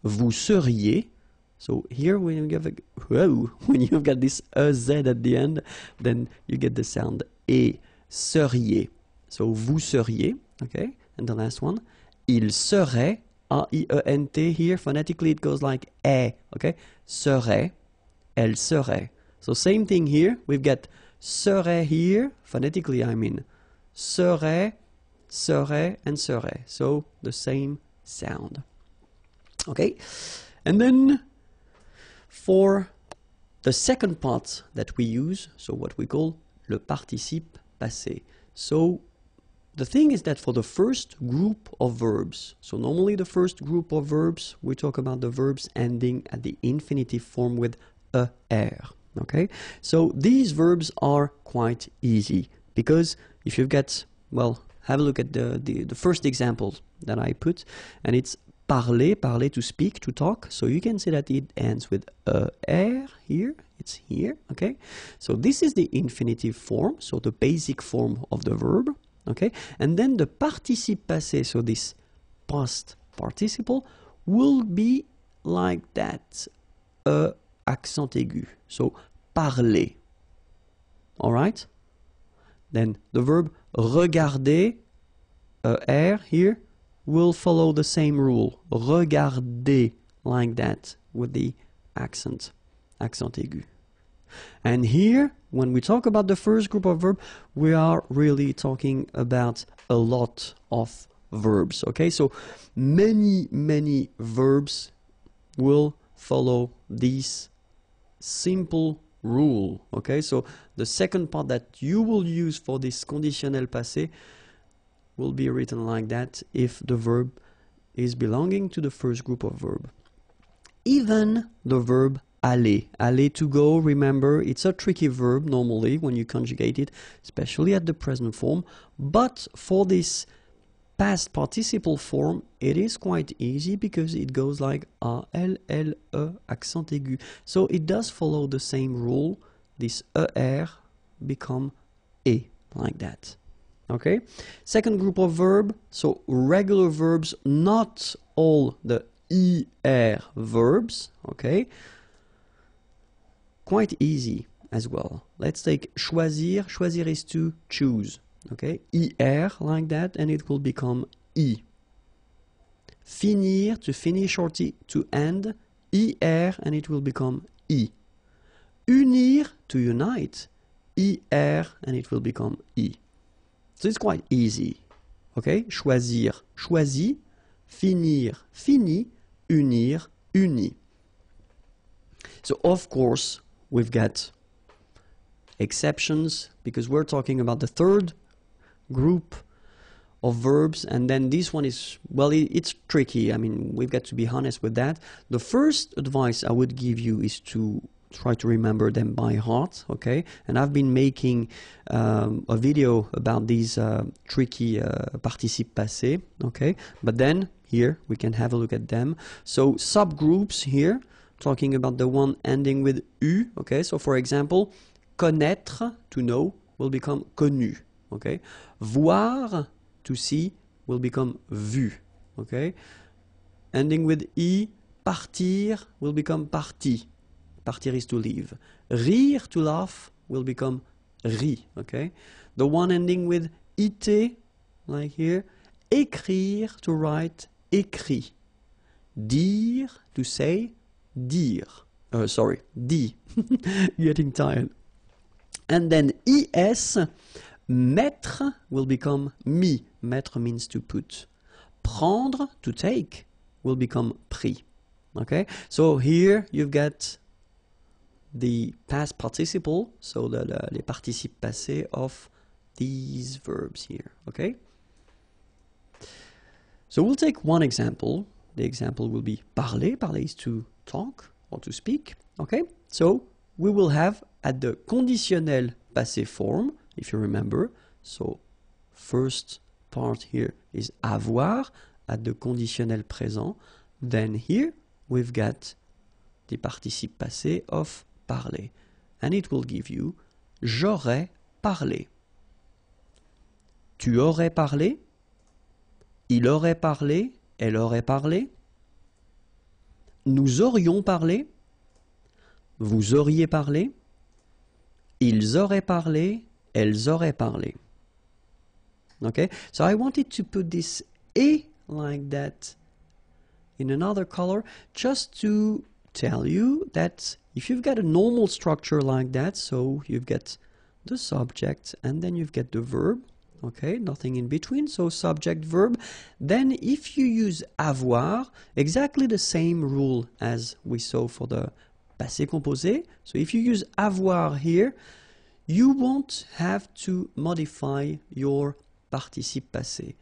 Vous seriez. So here when you've got this Z at the end, then you get the sound E. Seriez. So vous seriez, okay? And the last one, il serait, A-I-E-N-T here, phonetically it goes like E, okay? Serait, elle serait. So same thing here, we've got serait here, phonetically I mean, serait, serait, and serait. So the same sound. Okay? And then for the second part that we use, so what we call le participe passé. So the thing is that for the first group of verbs, so normally the first group of verbs, we talk about the verbs ending at the infinitive form with er. Okay, so these verbs are quite easy because if you've got, well, have a look at the first example that I put, and it's parler, parler to speak, to talk. So you can see that it ends with er here. It's here, okay? So this is the infinitive form, so the basic form of the verb, okay? And then the participe passé, so this past participle, will be like that, accent aigu. So parler, all right? Then the verb regarder, er here, will follow the same rule. Regarder, like that, with the accent aigu. And here, when we talk about the first group of verbs, we are really talking about a lot of verbs, okay? So many verbs will follow this simple rule. Okay, so the second part that you will use for this conditionnel passé will be written like that if the verb is belonging to the first group of verb. Even the verb aller. Aller, to go, remember, it's a tricky verb normally when you conjugate it, especially at the present form, but for this past participle form, it is quite easy because it goes like A, L, L, E, accent aigu. So it does follow the same rule. This ER become E, like that. Okay? Second group of verb, so regular verbs, not all the IR verbs, okay? Quite easy as well. Let's take choisir. Choisir is to choose. Okay, IR like that, and it will become I. Finir, to finish or to end, IR, and it will become I. Unir, to unite, IR, and it will become I. So it's quite easy. Okay, choisir, choisi, finir, fini, unir, uni. So of course, we've got exceptions because we're talking about the third group of verbs, and then this one is, well, it's tricky. I mean, we've got to be honest with that. The first advice I would give you is to try to remember them by heart, okay? And I've been making a video about these tricky participe passé, okay? But then here we can have a look at them. So subgroups here, talking about the one ending with U, okay? So for example, connaître, to know, will become connu, okay? Voir, to see, will become vu, okay? Ending with I, partir, will become parti. Partir is to leave. Rire, to laugh, will become ri, okay? The one ending with ite, like here, écrire, to write, écrit. Dire, to say, dire. Sorry, dit. Getting tired. And then es, mettre, will become mis. Mettre means to put. Prendre, to take, will become prix. Okay? So here you've got the past participle, so les participes passés of these verbs here. Okay? So we'll take one example. The example will be parler. Parler is to talk or to speak. Okay? So we will have at the conditionnel passé form, if you remember. So first part here is avoir at the conditionnel présent. Then here we've got the participe passé of parler. And it will give you j'aurais parlé. Tu aurais parlé. Il aurait parlé. Elle aurait parlé. Nous aurions parlé. Vous auriez parlé. Ils auraient parlé. Elles auraient parlé. Okay, so I wanted to put this E like that in another color just to tell you that if you've got a normal structure like that, so you've got the subject and then you've got the verb, okay, nothing in between, so subject, verb, then if you use avoir, exactly the same rule as we saw for the passé composé, so if you use avoir here, you won't have to modify your participe passé.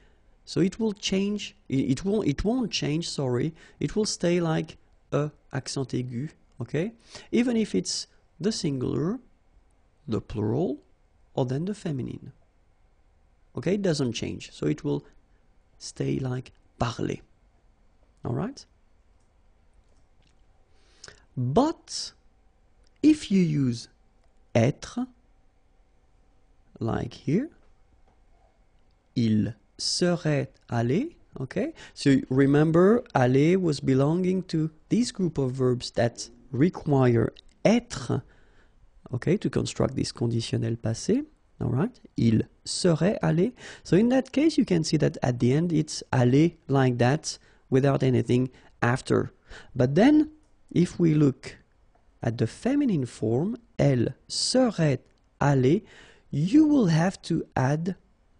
So it will change, it won't change, sorry, it will stay like a accent aigu, okay? Even if it's the singular, the plural, or then the feminine. Okay, it doesn't change, so it will stay like parler. Alright? But if you use être, like here, il serait allé, okay? So remember, aller was belonging to this group of verbs that require être, okay, to construct this conditionnel passé, all right? Il serait allé. So in that case, you can see that at the end, it's allé like that without anything after. But then, if we look at the feminine form, elle serait allée, you will have to add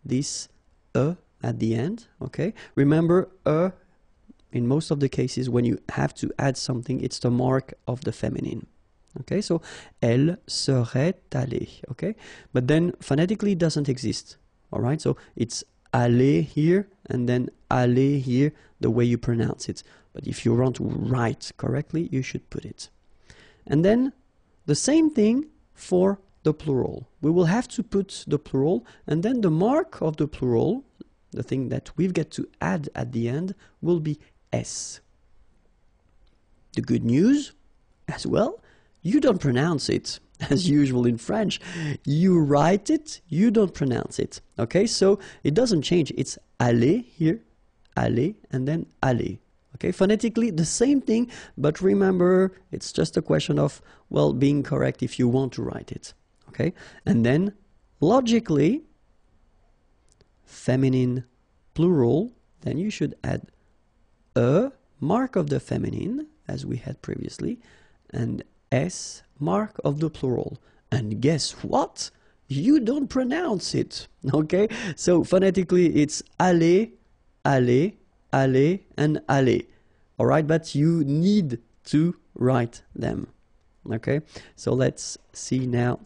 this e at the end, okay? Remember, in most of the cases, when you have to add something, it's the mark of the feminine, Okay, so elle serait allée. Okay, but then phonetically it doesn't exist. All right, so it's aller here and then aller here, the way you pronounce it. But if you want to write correctly, you should put it. And then the same thing for the plural. We will have to put the plural, and then the mark of the plural, the thing that we've got to add at the end, will be S. The good news, as well, you don't pronounce it as usual in French. You write it, you don't pronounce it. Okay, so it doesn't change. It's aller here, aller, and then aller. Okay, phonetically the same thing, but remember it's just a question of, well, being correct if you want to write it. Okay, and then logically, feminine plural, then you should add a mark of the feminine, as we had previously, and S mark of the plural. And guess what? You don't pronounce it. Okay, so phonetically it's aller, aller, aller, and aller. All right, but you need to write them. Okay, so let's see now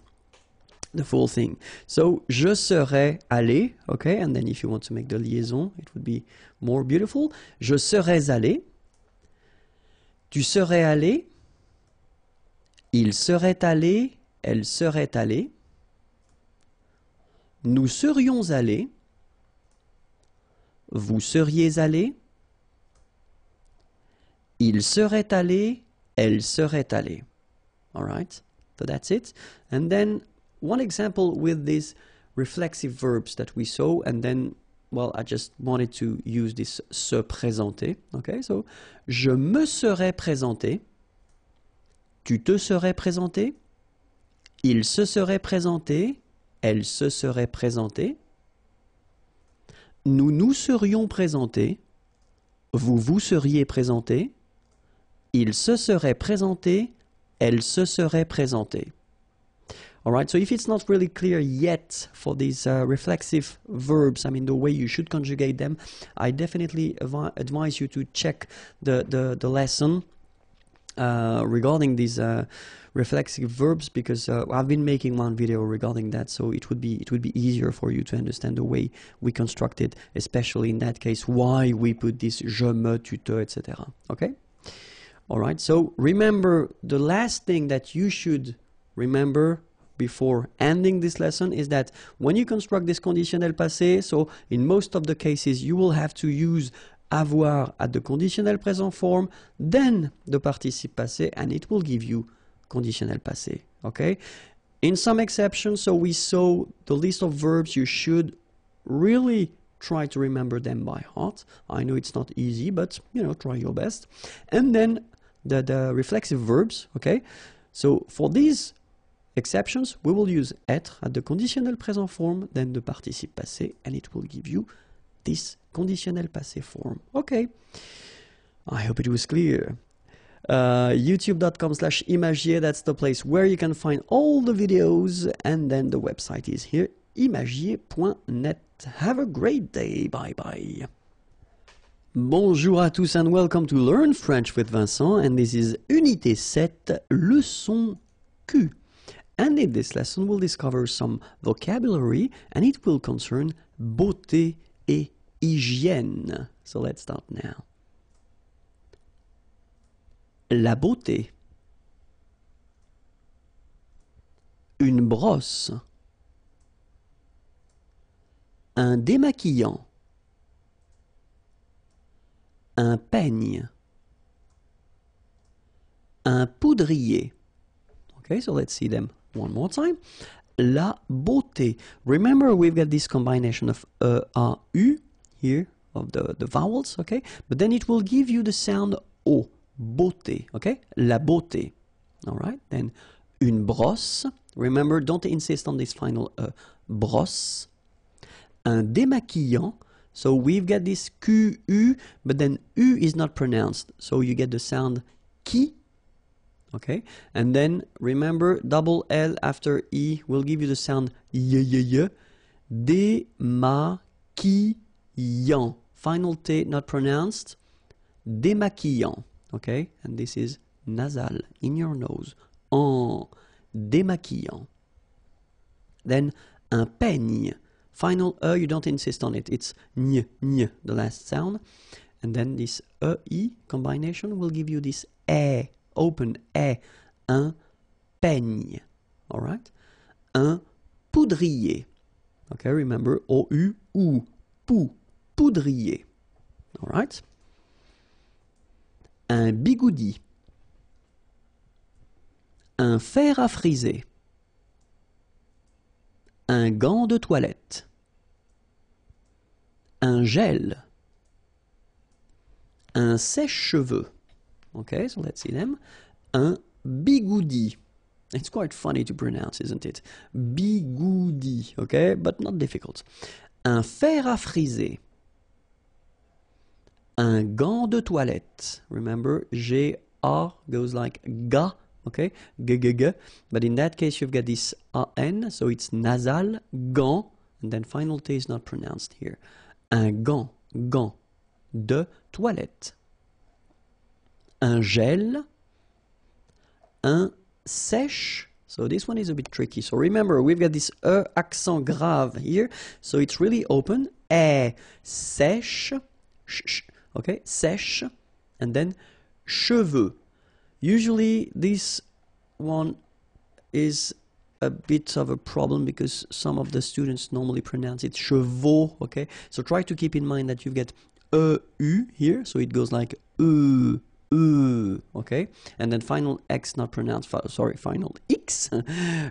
the full thing. So je serais allé. Okay, and then if you want to make the liaison, it would be more beautiful. Je serais allé. Tu serais allé. Il serait allé. Elle serait allée. Nous serions allés. Vous seriez allé. Il serait allé. Elle serait allée. All right, so that's it. And then one example with these reflexive verbs that we saw, and then, well, I just wanted to use this se présenter. Okay, so je me serais présenté. Tu te serais présenté. Il se serait présenté. Elle se serait présentée. Nous nous serions présentés. Vous vous seriez présenté. Il se serait présenté. Elle se serait présentée. All right, so if it's not really clear yet for these reflexive verbs, I mean the way you should conjugate them, I definitely advise you to check the lesson regarding these reflexive verbs, because I've been making one video regarding that, so it would be easier for you to understand the way we construct it, especially in that case, why we put this je, me, tu, te, etc. Okay? All right, so remember, the last thing that you should remember before ending this lesson is that when you construct this conditionnel passé, so in most of the cases you will have to use avoir at the conditionnel présent form, then the participe passé, and it will give you conditionnel passé. Okay, in some exceptions, so we saw the list of verbs. You should really try to remember them by heart. I know it's not easy, but you know, try your best. And then the reflexive verbs. Okay, so for these exceptions, we will use être at the conditionnel présent form, then the participe passé, and it will give you this conditionnel passé form. Okay, I hope it was clear. youtube.com/imagier, that's the place where you can find all the videos, and then the website is here, imagier.net. Have a great day. Bye bye. Bonjour à tous and welcome to Learn French with Vincent, and this is Unité 7, Leçon Q. And in this lesson we'll discover some vocabulary, and it will concern beauté et hygiène. So let's start now. La beauté. Une brosse. Un démaquillant. Un peigne. Un poudrier. Okay, so let's see them one more time. La beauté. Remember, we've got this combination of a, u here, of the vowels, okay? But then it will give you the sound o, beauté, okay? La beauté. All right, then une brosse. Remember, don't insist on this final brosse. Un démaquillant. So we've got this Q-U, but then U is not pronounced. So you get the sound qui. Okay, and then remember, double L after E will give you the sound y. Démaquillant. Final T not pronounced. Démaquillant. Okay, and this is nasal in your nose. en démaquillant. Then un peigne. Final E, you don't insist on it. It's ny, the last sound. And then this E combination will give you this E, open E. Un peigne. All right? Un poudrier. Okay, remember O-U, ou, pou, poudrier. All right? Un bigoudi. Un fer à friser. Un gant de toilette. Un gel. Un sèche-cheveux. Okay, so let's see them. Un bigoudi. It's quite funny to pronounce, isn't it? Bigoudi, okay, but not difficult. Un fer à friser. Un gant de toilette. Remember, G-A goes like ga. Okay, g. But in that case, you've got this an, so it's nasal, gant, and then final T is not pronounced here. Un gant de toilette. Un gel. Un sèche. So this one is a bit tricky. So remember, we've got this E accent grave here, so it's really open. Sèche, okay, sèche, and then cheveux. Usually this one is a bit of a problem because some of the students normally pronounce it chevaux, okay? So try to keep in mind that you get E-U here, so it goes like okay? And then final X not pronounced, sorry, final X,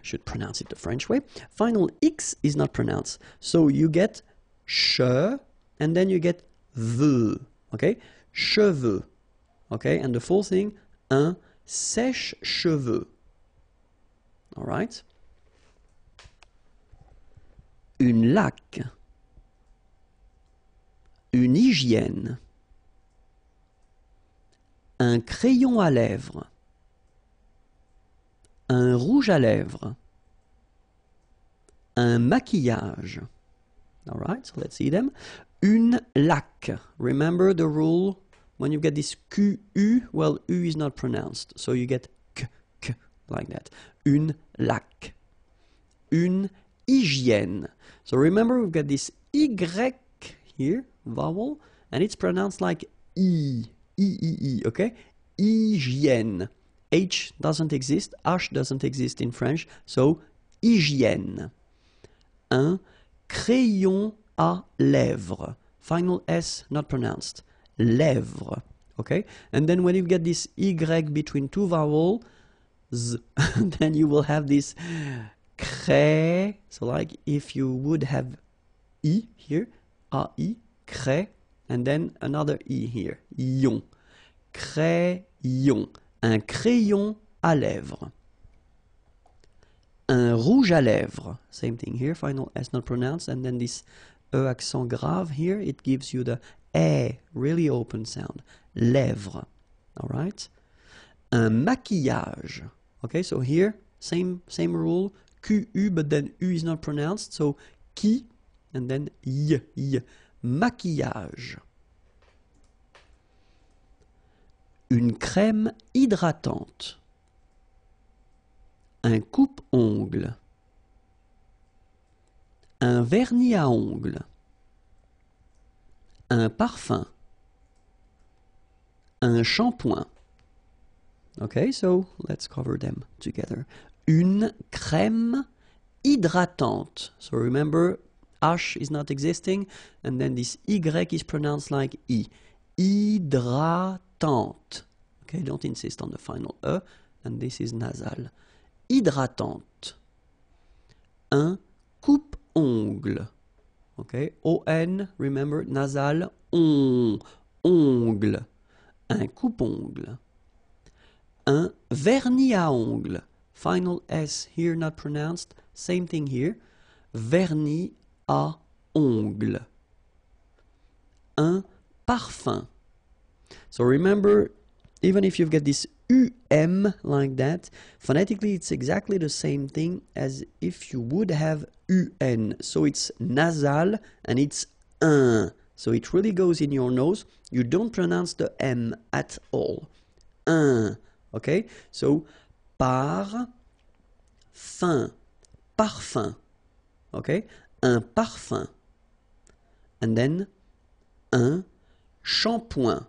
should pronounce it the French way. Final X is not pronounced, so you get che, and then you get veux, okay? Cheveux, okay? And the full thing, un sèche-cheveux. All right? Une laque. Une hygiène. Un crayon à lèvres. Un rouge à lèvres. Un maquillage. All right, so let's see them. Une laque. Remember the rule? When you get this Q-U, well, U is not pronounced, so you get K, like that. Une laque. Une hygiène. So remember, we've got this Y here, vowel, and it's pronounced like I, okay? Hygiène. H doesn't exist, H doesn't exist in French, so hygiène. Un crayon à lèvres. Final S not pronounced. Lèvres, okay? And then when you get this Y between two vowels, then you will have this cré. So like if you would have I here, A-I, cré, and then another I here, ion. Crayon. Un crayon à lèvres. Un rouge à lèvres. Same thing here, final S not pronounced, and then this E accent grave here, it gives you the E, really open sound. Lèvres. All right? Un maquillage. Okay, so here, same rule. Q-U, but then U is not pronounced, so qui, and then y. Maquillage. Une crème hydratante. Un coupe-ongles. Un vernis à ongles. Un parfum. Un shampoing. Okay, so let's cover them together. Une crème hydratante. So remember, H is not existing, and then this Y is pronounced like I. Hydratante. Okay, don't insist on the final E, and this is nasal. Hydratante. Un coupe-ongles. Okay, O-N, remember, nasal, ongle. Un coupe-ongles. Un vernis à ongles. Final S here not pronounced. Same thing here. Vernis à ongles. Un parfum. So remember, even if you've got this UM like that, phonetically it's exactly the same thing as if you would have UN. So it's nasal and it's un. So it really goes in your nose. You don't pronounce the M at all. Un. Okay? So par, fin, parfum. Okay? Un parfum. And then, un shampoing.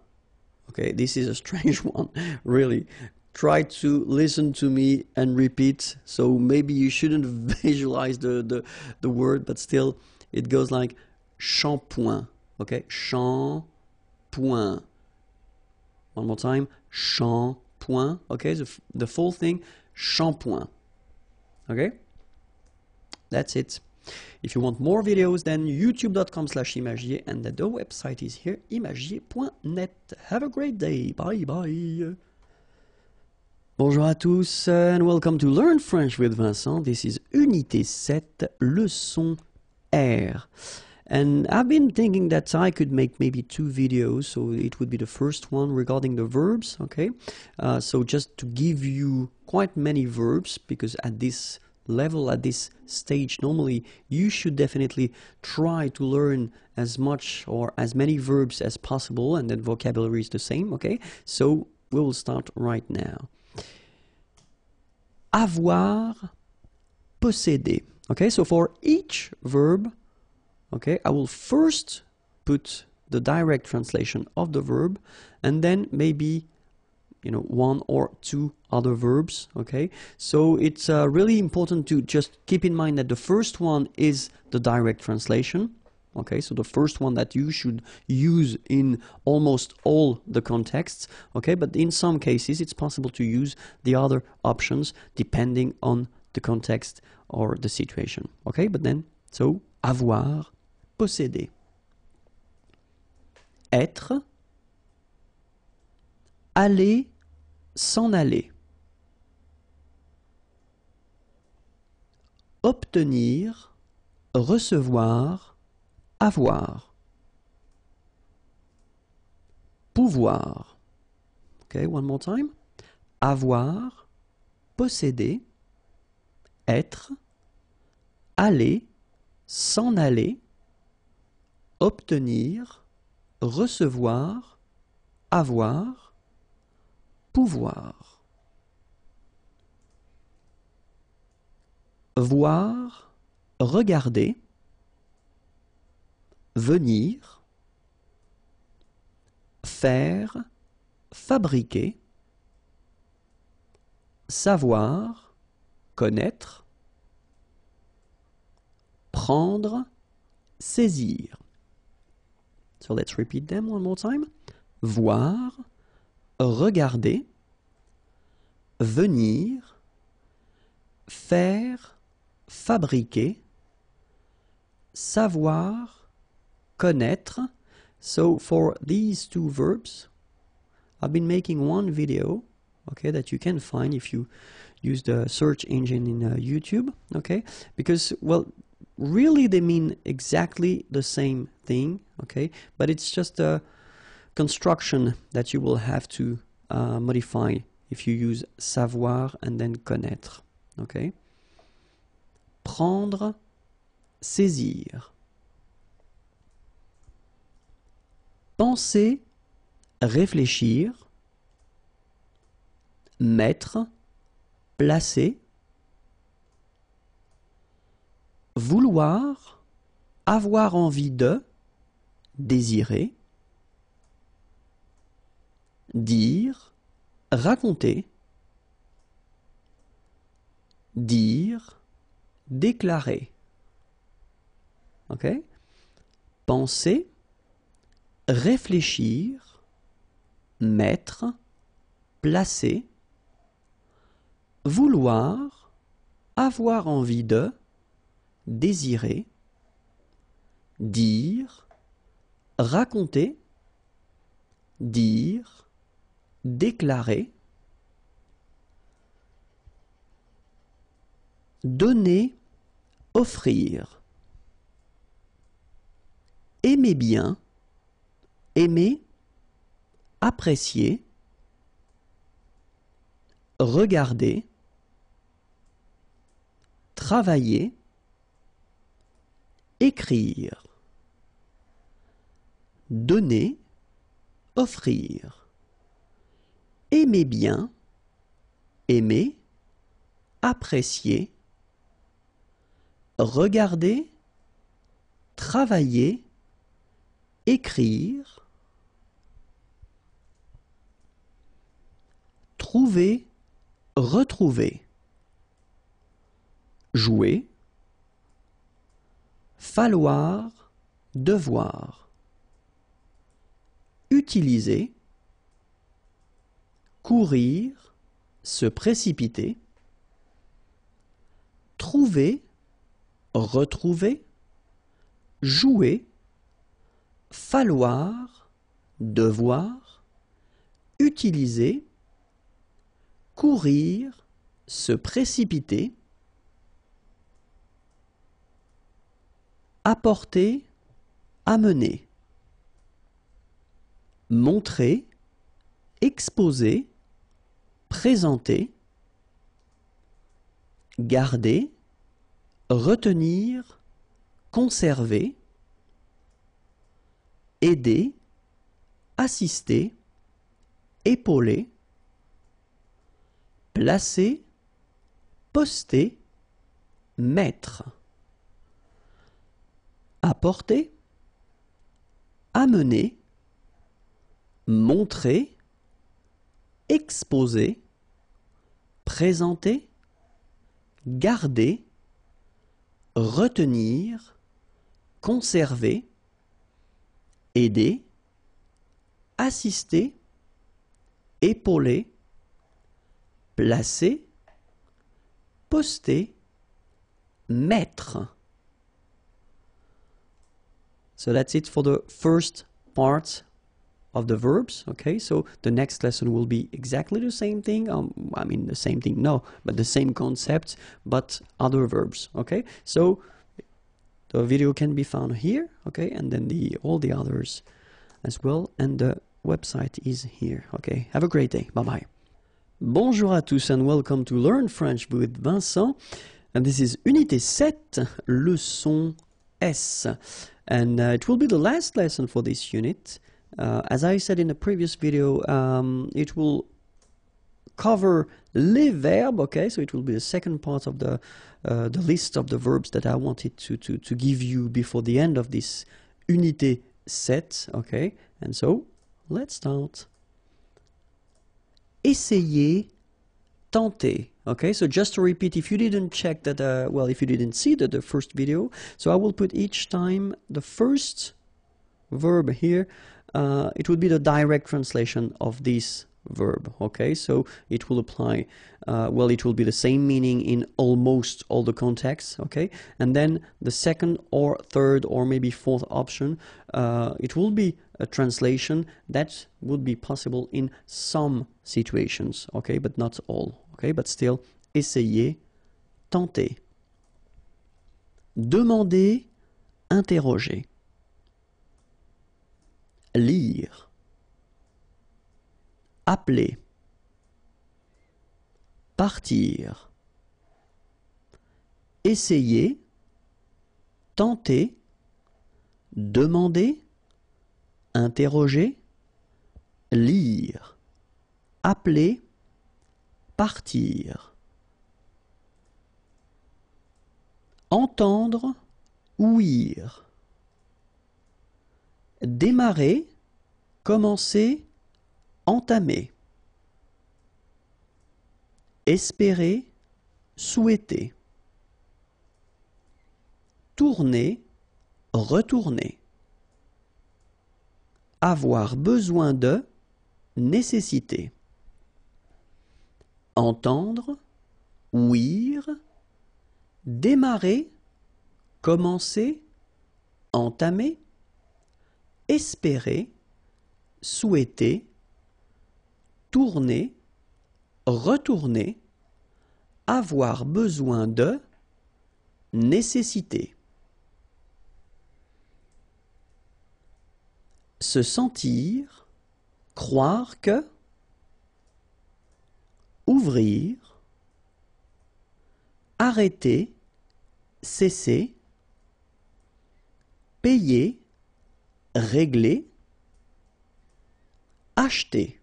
Okay, this is a strange one, really. Try to listen to me and repeat. So maybe you shouldn't visualize the word, but still it goes like shampoing. Okay, shampoing. One more time, shampoing. Okay, the full thing, shampoing. Okay, that's it. If you want more videos, then youtube.com/imagier, and the website is here, imagier.net. Have a great day. Bye bye. Bonjour à tous and welcome to Learn French with Vincent. This is Unité 7, leçon R. And I've been thinking that I could make maybe 2 videos, so it would be the first one regarding the verbs, okay? So just to give you quite many verbs, because at this level, at this stage, normally you should definitely try to learn as much or as many verbs as possible, and then vocabulary is the same, okay? So we will start right now. Avoir, posséder. Okay, so for each verb, okay, I will first put the direct translation of the verb, and then maybe, you know, 1 or 2 other verbs, okay? So it's really important to just keep in mind that the first one is the direct translation, okay? So the first one that you should use in almost all the contexts, okay? But in some cases, it's possible to use the other options depending on the context or the situation, okay? But then, so, avoir, posséder. Être, aller, s'en aller. Obtenir, recevoir, avoir. Pouvoir. Okay, one more time. Avoir, posséder, être, aller, s'en aller, obtenir, recevoir, avoir, pouvoir. Voir, regarder, venir, faire, fabriquer, savoir, connaître, prendre, saisir. So let's repeat them one more time. Voir, regarder, venir, faire, fabriquer, savoir, connaître. So for these 2 verbs, I've been making one video, okay, that you can find if you use the search engine in YouTube, okay, because, well, really they mean exactly the same thing, okay, but it's just a construction that you will have to modify if you use savoir and then connaître, okay. Prendre, saisir. Penser, réfléchir. Mettre, placer. Vouloir, avoir envie de, désirer. Dire, raconter. Dire, déclarer. Ok? Penser, réfléchir, mettre, placer, vouloir, avoir envie de, désirer, dire, raconter, dire, déclarer, donner, offrir. Aimer bien, aimer, apprécier, regarder, travailler, écrire, donner, offrir. Aimer bien, aimer, apprécier, regarder, travailler, écrire, trouver, retrouver, jouer, falloir, devoir, utiliser, courir, se précipiter, trouver, retrouver, jouer, falloir, devoir, utiliser, courir, se précipiter, apporter, amener, montrer, exposer, présenter, garder, retenir, conserver, aider, assister, épauler, placer, poster, mettre, apporter, amener, montrer, exposer, présenter, garder, retenir, conserver, aider, assister, épauler, placer, poster, mettre. So that's it for the first part of the verbs. Okay, so the next lesson will be exactly the same thing. I mean, the same thing, no, but the same concept, but other verbs. Okay, so the video can be found here. Okay, and then all the others as well, and the website is here. Okay, have a great day. Bye bye. Bonjour à tous and welcome to Learn French with Vincent. And this is Unité 7, leçon S. And it will be the last lesson for this unit. As I said in the previous video, it will cover les verbes, okay? So it will be the second part of the list of the verbs that I wanted to give you before the end of this Unité 7, okay? And so, let's start. Essayez, tentez. Okay, so just to repeat, if you didn't check that, well, if you didn't see the first video, so I will put each time the first verb here, it would be the direct translation of this verb, okay? So it will apply, well, it will be the same meaning in almost all the contexts, okay? And then the second or third or maybe fourth option, it will be a translation that would be possible in some situations, okay? But not all, okay? But still, essayez, tentez. Demandez, interrogez. Lire. Appeler. Partir. Essayer. Tenter. Demander. Interroger. Lire. Appeler. Partir. Entendre. Ouïr. Démarrer, commencer, entamer. Espérer, souhaiter. Tourner, retourner. Avoir besoin de, nécessiter. Entendre, ouïr. Démarrer, commencer, entamer. Espérer, souhaiter, tourner, retourner, avoir besoin de, nécessiter. Se sentir, croire que, ouvrir, arrêter, cesser, payer, régler, acheter.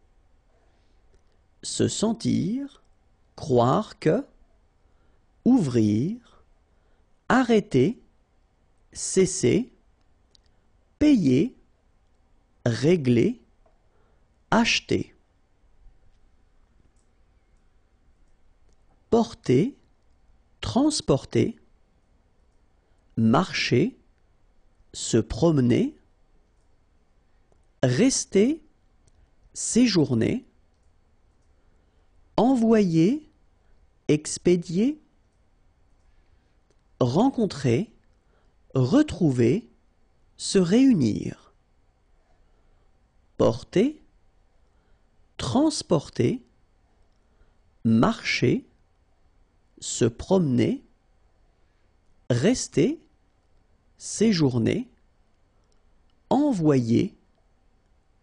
Se sentir, croire que, ouvrir, arrêter, cesser, payer, régler, acheter. Porter, transporter, marcher, se promener, rester, séjourner, envoyer, expédier, rencontrer, retrouver, se réunir. Porter, transporter, marcher, se promener, rester, séjourner, envoyer,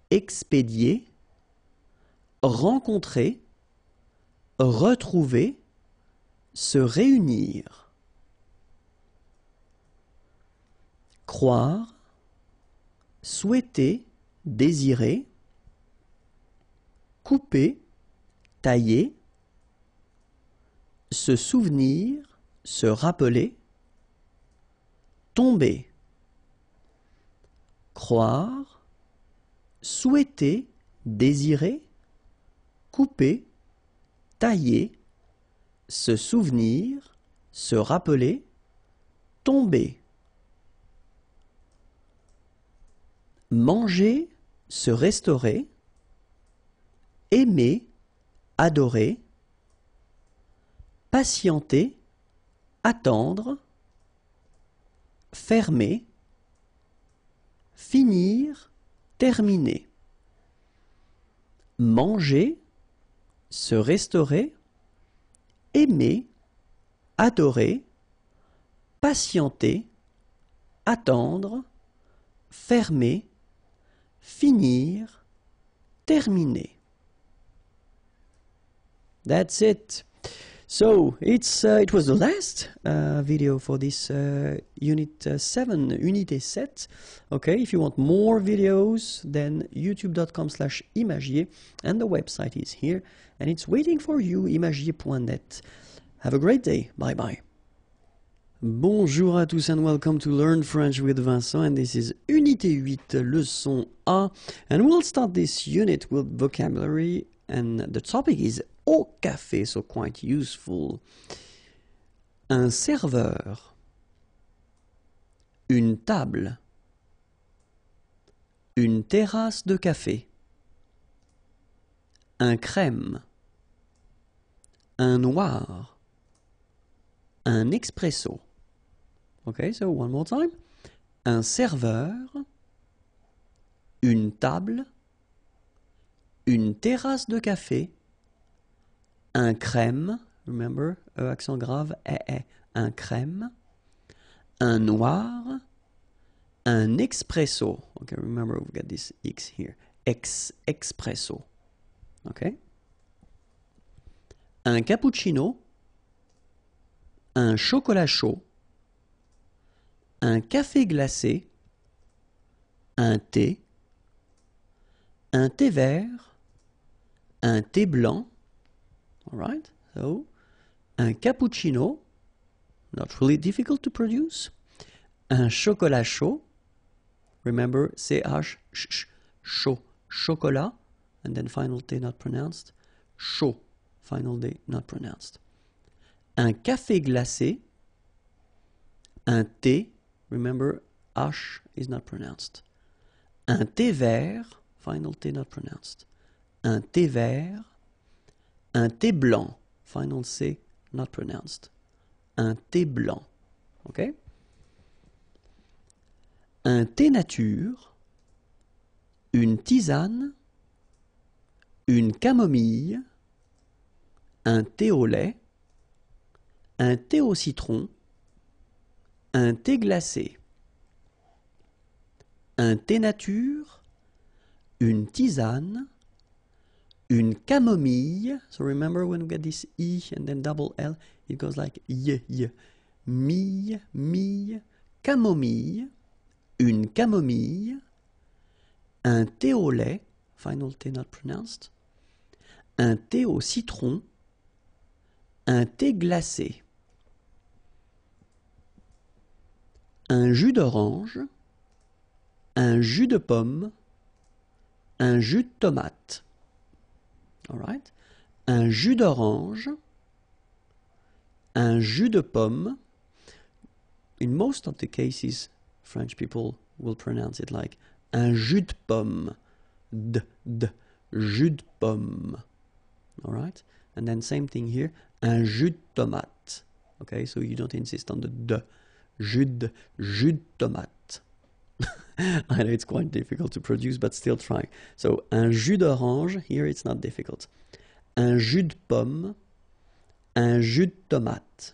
expédier, rencontrer, retrouver, se réunir. Croire, souhaiter, désirer, couper, tailler, se souvenir, se rappeler, tomber. Croire, souhaiter, désirer, couper, tailler, se souvenir, se rappeler, tomber. Manger, se restaurer, aimer, adorer, patienter, attendre, fermer, finir, terminer. Manger, se restaurer, aimer, adorer, patienter, attendre, fermer, finir, terminer. That's it. So it was the last video for this unit 7, unité 7. Okay, if you want more videos, then youtube.com/imagier, and the website is here and it's waiting for you, imagier.net. Have a great day. Bye bye. Bonjour à tous and welcome to Learn French with Vincent, and this is unité 8, leçon A, and we'll start this unit with vocabulary, and the topic is au café, so quite useful. Un serveur, une table, une terrasse de café, un crème, un noir, un expresso. Okay, so one more time. Un serveur, une table, une terrasse de café, un crème, remember, accent grave, un crème, un noir, un expresso. Okay, remember we've got this X here. Expresso. Okay. Un cappuccino, un chocolat chaud, un café glacé, un thé vert, un thé blanc. All right, so un cappuccino, not really difficult to produce, un chocolat chaud, remember CH, chaud, chocolat, and then final T not pronounced, chaud, final D not pronounced, un café glacé, un thé, remember H is not pronounced, un thé vert, final T not pronounced, un thé vert, un thé blanc, final C not pronounced, un thé blanc, ok? Un thé nature, une tisane, une camomille, un thé au lait, un thé au citron, un thé glacé. Un thé nature, une tisane, une camomille. So remember when we get this E and then double L, it goes like y. Mille, camomille, une camomille, un thé au lait, final T not pronounced, un thé au citron, un thé glacé. un jus d'orange, un jus de pomme, un jus de tomate. All right? Un jus d'orange, un jus de pomme. In most of the cases, French people will pronounce it like un jus de pomme. Jus de pomme. All right? And then same thing here, un jus de tomate. Okay, so you don't insist on the de. Jus de tomate. I know it's quite difficult to produce, but still try. So, un jus d'orange, here it's not difficult. Un jus de pomme, un jus de tomate.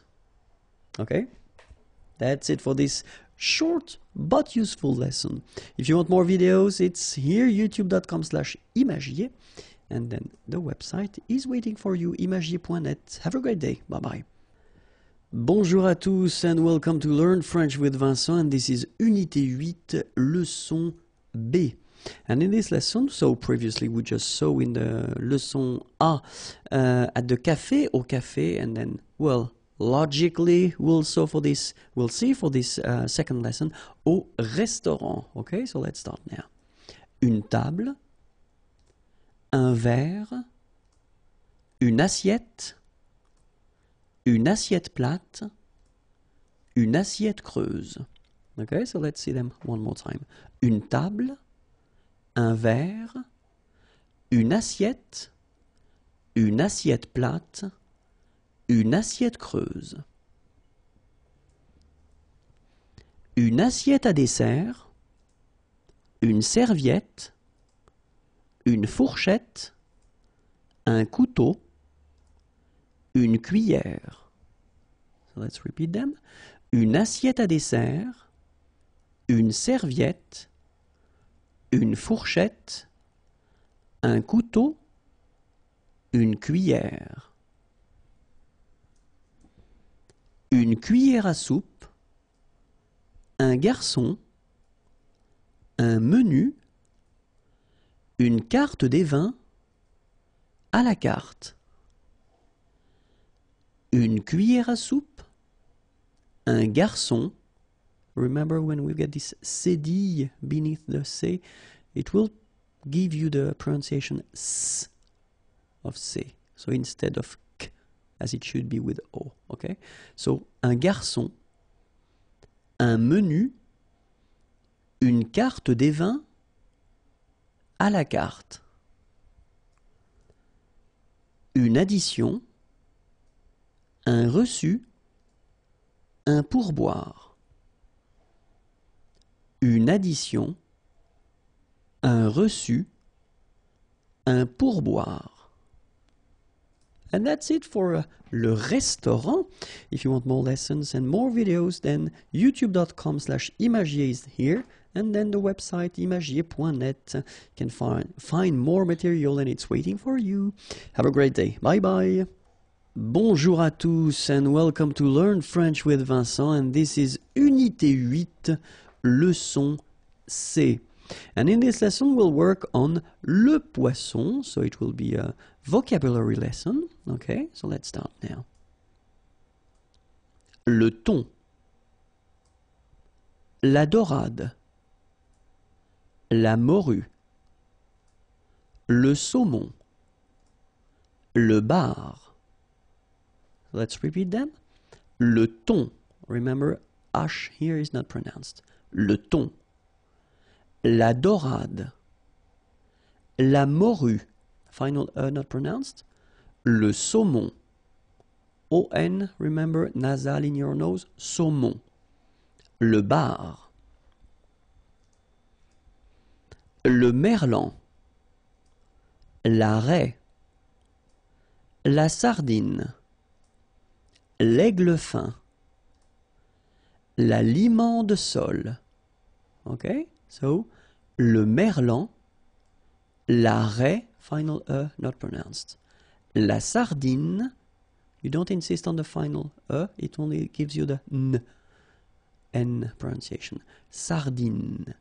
Okay? That's it for this short but useful lesson. If you want more videos, it's here, youtube.com/imagier. And then the website is waiting for you, imagier.net. Have a great day. Bye-bye. Bonjour à tous and welcome to Learn French with Vincent, and this is Unité 8, Leçon B. And in this lesson, so previously we just saw in the Leçon A at the café, au café, and then, well, logically we'll see for this second lesson, au restaurant. Okay, so let's start now. Une table, un verre, une assiette plate, une assiette creuse. Okay, so let's see them one more time. Une table, un verre, une assiette plate, une assiette creuse. Une assiette à dessert, une serviette, une fourchette, un couteau, une cuillère. So let's repeat them. Une assiette à dessert, une serviette, une fourchette, un couteau, une cuillère. Une cuillère à soupe, un garçon, un menu, une carte des vins, à la carte. Une cuillère à soupe, un garçon. Remember when we get this cédille beneath the C, it will give you the pronunciation S of C. So instead of K, as it should be with O. Okay? So un garçon, un menu, une carte des vins, à la carte. Une addition, un reçu, un pourboire. Une addition, un reçu, un pourboire. And that's it for le restaurant. If you want more lessons and more videos, then youtube.com/imagier is here. And then the website imagier.net can find more material and it's waiting for you. Have a great day. Bye bye. Bonjour à tous and welcome to Learn French with Vincent, and this is Unité 8, Leçon C. And in this lesson we'll work on le poisson, so it will be a vocabulary lesson. Okay, so let's start now. Le thon, la dorade, la morue, le saumon, le bar. Let's repeat them. Le thon. Remember, H here is not pronounced. Le thon. La dorade. La morue. Final not pronounced. Le saumon. O-N, remember, nasal in your nose. Saumon. Le bar. Le merlan. La raie. La sardine. L'aigle fin, la limande sole. Okay, so le merlan, la raie, final E not pronounced. La sardine, you don't insist on the final E, it only gives you the N pronunciation. Sardine.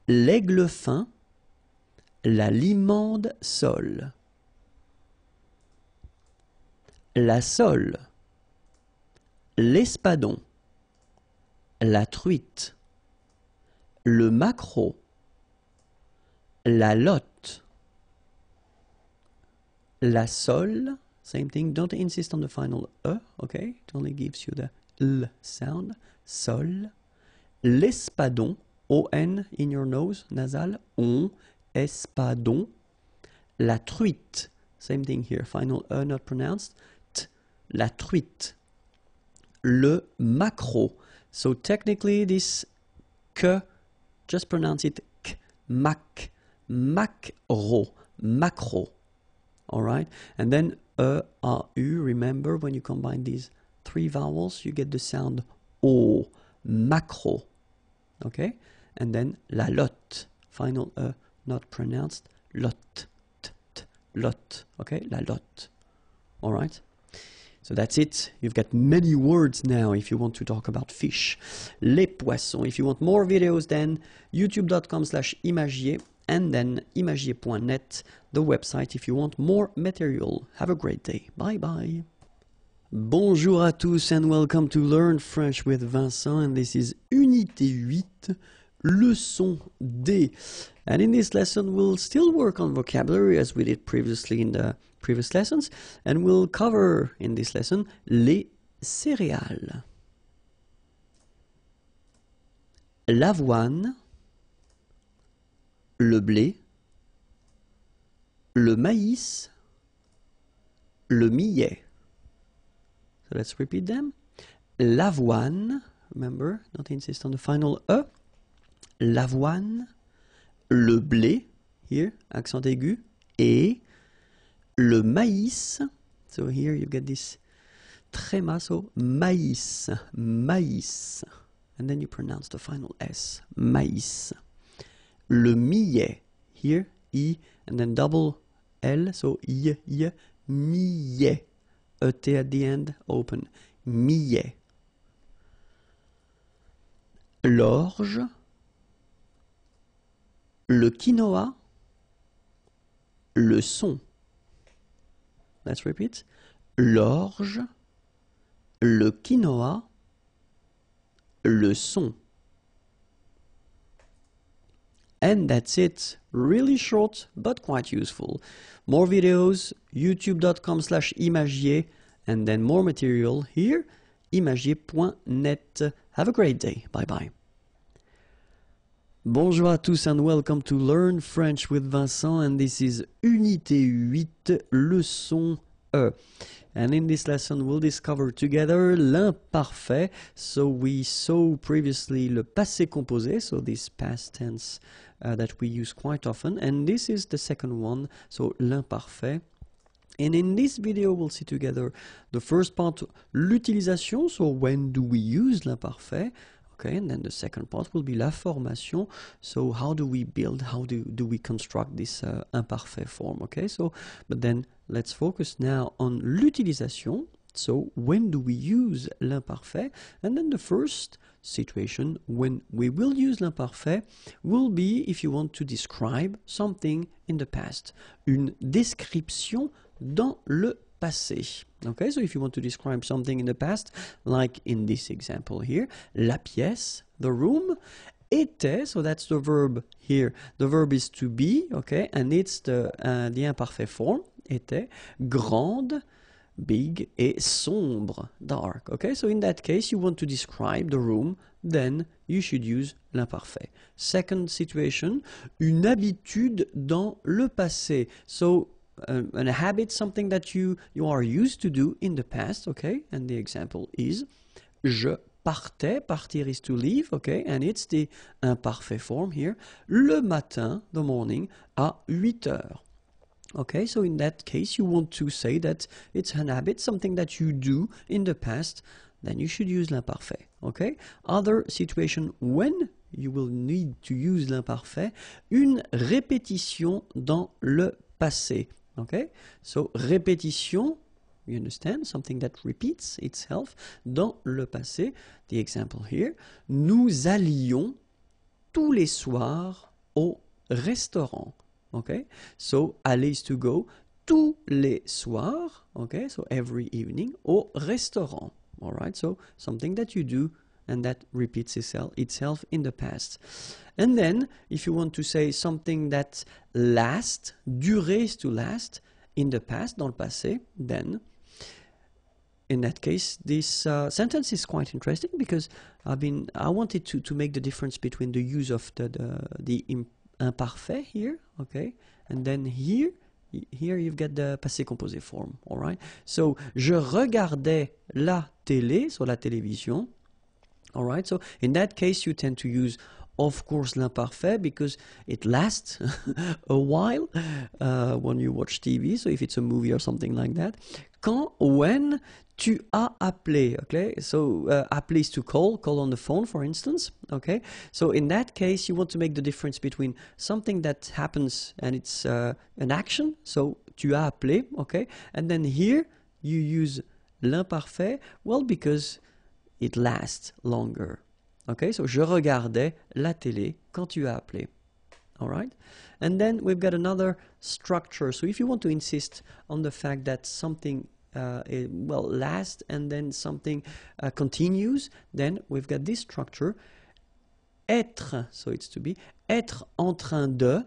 L'aigle fin, la limande sole. La sole. L'espadon, la truite, le maquereau, la lotte, la sole, same thing, don't insist on the final E, okay, it only gives you the L sound, sol, l'espadon, O-N in your nose, nasal, on, espadon, la truite, same thing here, final E not pronounced, T, la truite, le maquereau, so technically this K, just pronounce it K, mac, maquereau, maquereau, alright, and then E, A, U, remember when you combine these three vowels, you get the sound O, maquereau, okay, and then la lotte, final E not pronounced, lotte, t, t, lotte, okay, la lotte, alright. So that's it. You've got many words now if you want to talk about fish. Les poissons. If you want more videos, then youtube.com/imagier and then imagier.net, the website if you want more material. Have a great day. Bye bye. Bonjour à tous and welcome to Learn French with Vincent, and this is Unité 8, Leçon D. And in this lesson we'll still work on vocabulary as we did previously in the previous lessons, and we'll cover in this lesson les céréales. L'avoine, le blé, le maïs, le millet. So let's repeat them. L'avoine, remember, don't insist on the final E. L'avoine, le blé, here, accent aigu, et le maïs, so here you get this tréma, so maïs, maïs, and then you pronounce the final S, maïs. Le millet, here, I, and then double L, so I, millet, E-T at the end, open, millet. L'orge, le quinoa, le son. Let's repeat. L'orge, le quinoa, le son. And that's it. Really short, but quite useful. More videos, youtube.com/imagier, and then more material here, imagier.net. Have a great day. Bye bye. Bonjour à tous and welcome to Learn French with Vincent, and this is Unité 8, Leçon E. And in this lesson we'll discover together l'imparfait. So we saw previously le passé composé, so this past tense that we use quite often, and this is the second one, so l'imparfait. And in this video we'll see together the first part, l'utilisation, so when do we use l'imparfait. Okay, and then the second part will be la formation. So how do we build, how do we construct this imparfait form? Okay, so, but then let's focus now on l'utilisation. So when do we use l'imparfait? And then the first situation when we will use l'imparfait will be if you want to describe something in the past. Une description dans le passé. Okay, so if you want to describe something in the past, like in this example here, la pièce, the room, était, so that's the verb here. The verb is to be, okay, and it's the imparfait form, était, grande, big, et sombre, dark. Okay, so in that case, you want to describe the room, then you should use l'imparfait. Second situation, une habitude dans le passé. So a habit, something that you are used to do in the past, okay? And the example is je partais, partir is to leave, okay? And it's the imparfait form here. Le matin, the morning, à 8 heures. Okay, so in that case, you want to say that it's an habit, something that you do in the past, then you should use l'imparfait, okay? Other situation when you will need to use l'imparfait, une répétition dans le passé. Okay, so répétition, you understand, something that repeats itself dans le passé. The example here, nous allions tous les soirs au restaurant. Okay, so aller is to go, tous les soirs, okay, so every evening, au restaurant. All right, so something that you do and that repeats itself in the past. And then, if you want to say something that lasts, durer is to last, in the past, dans le passé, then, in that case, this sentence is quite interesting because I wanted to make the difference between the use of the imparfait here, okay, and then here you've got the passé composé form, all right? So, je regardais la télé, so la télévision, all right? So, in that case, you tend to use, of course, l'imparfait because it lasts a while when you watch TV, so if it's a movie or something like that. When tu as appelé, okay? So, appeler is to call on the phone, for instance, okay? So, in that case, you want to make the difference between something that happens and it's an action, so tu as appelé, okay? And then here, you use l'imparfait, well, because it lasts longer. Okay, so je regardais la télé quand tu as appelé. All right? And then we've got another structure. So if you want to insist on the fact that something lasts and then something continues, then we've got this structure. Être, so it's to be, être en train de,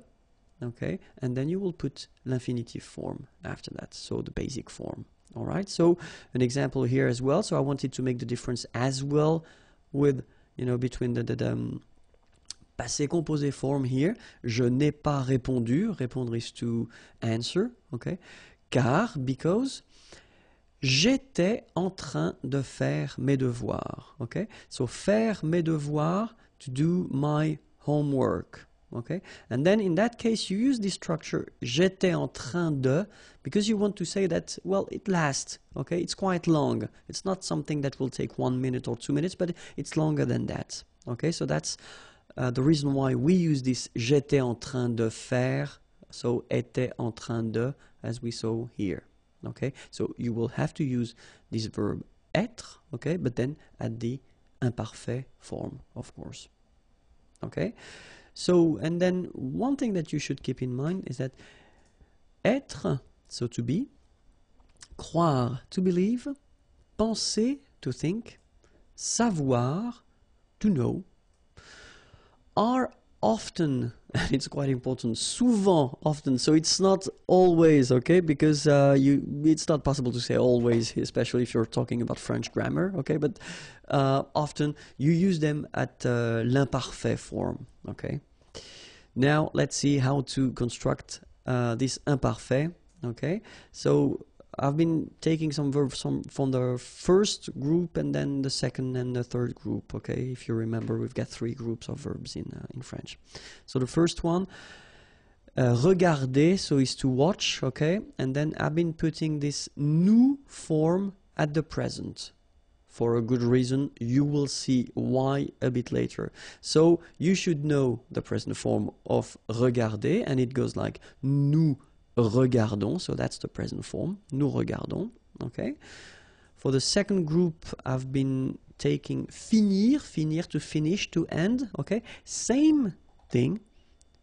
okay? And then you will put l'infinitive form after that, so the basic form. All right? So an example here as well. So I wanted to make the difference as well with between the passé composé form here. Je n'ai pas répondu. Répondre is to answer, okay? Car, because, j'étais en train de faire mes devoirs, okay? So, faire mes devoirs, to do my homework, okay? And then in that case, you use this structure, j'étais en train de, because you want to say that, well, it lasts, okay? It's quite long. It's not something that will take 1 minute or 2 minutes, but it's longer than that, okay? So that's the reason why we use this j'étais en train de faire, so était en train de, as we saw here, okay? So you will have to use this verb être, okay? But then at the imparfait form, of course, okay? So, and then one thing that you should keep in mind is that être, so to be, croire, to believe, penser, to think, savoir, to know, are often, and it's quite important, souvent, often, so it's not always, okay, because it's not possible to say always, especially if you're talking about French grammar, okay, but often you use them at l'imparfait form, okay. Now let's see how to construct this imparfait, okay. So I've been taking some verbs from the first group and then the second and the third group, okay. If you remember, we've got 3 groups of verbs in French. So the first one, regarder, so is to watch, okay. And then I've been putting this nous form at the present. For a good reason, you will see why a bit later. So you should know the present form of regarder, and it goes like nous regardons, so that's the present form, nous regardons, okay. For the second group, I've been taking finir, to finish, to end, okay. Same thing,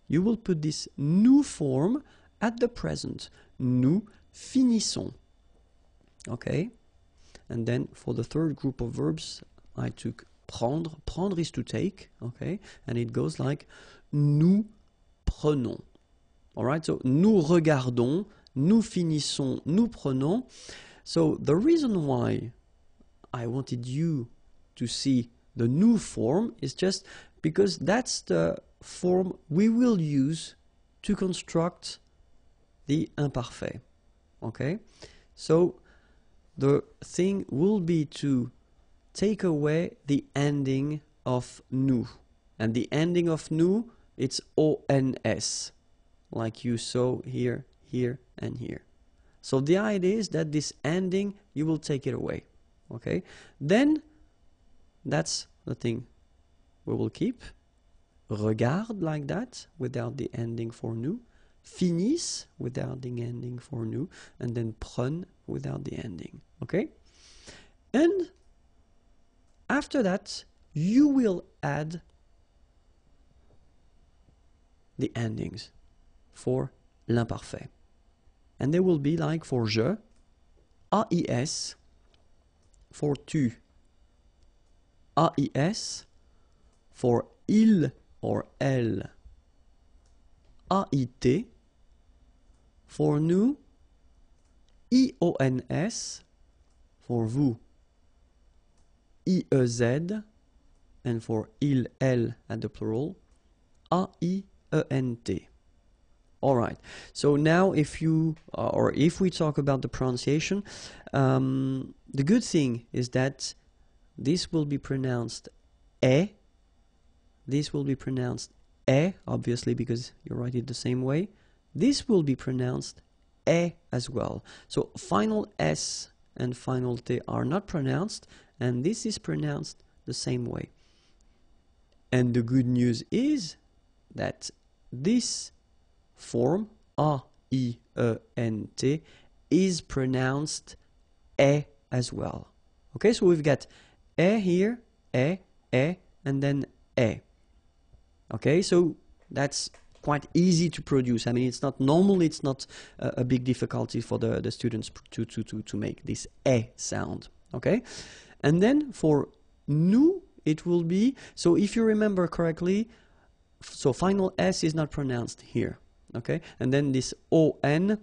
you will put this nous form at the present, nous finissons, okay. And then for the third group of verbs, I took prendre. Prendre is to take, okay? And it goes like nous prenons. All right, so nous regardons, nous finissons, nous prenons. So the reason why I wanted you to see the nous form is just because that's the form we will use to construct the imparfait, okay? So the thing will be to take away the ending of nous. And the ending of nous, it's ONS, like you saw here, here, and here. So the idea is that this ending, you will take it away. Okay? Then, that's the thing we will keep. Regarde, like that, without the ending for nous. Finissent, without the ending for nous. And then prennent, without the ending. Okay? And after that, you will add the endings for l'imparfait. And they will be like for je, AIS, for tu, AIS for il or elle. AIT for nous. IONS for vous. IEZ and for il, elle at the plural. AIENT. All right. So now, if we talk about the pronunciation, the good thing is that this will be pronounced e. This will be pronounced e, obviously, because you write it the same way. This will be pronounced e as well. So final s and final t are not pronounced, and this is pronounced the same way. And the good news is that this form AIENT is pronounced e as well. Okay, so we've got e here, e, and then e. Okay, so that's quite easy to produce. I mean, it's not normally, it's not a big difficulty for the students to make this e sound. Okay, and then for nous, it will be, so if you remember correctly, so final S is not pronounced here, okay? And then this ON,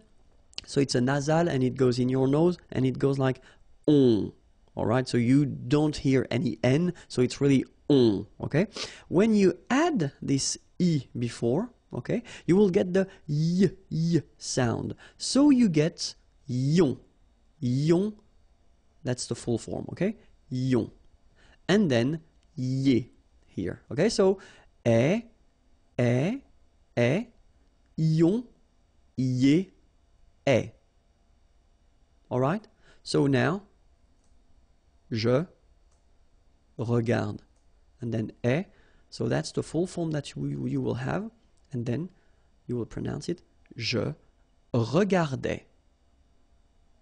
so it's a nasal and it goes in your nose and it goes like on, all right? So you don't hear any N, so it's really on, okay? When you add this I before, okay, you will get the y sound. So you get yon, that's the full form, okay? Yon. And then ye here, okay? So yon, ye, e. All right? So now, je regarde. And then e. So that's the full form that you will have. And then you will pronounce it, je regardais.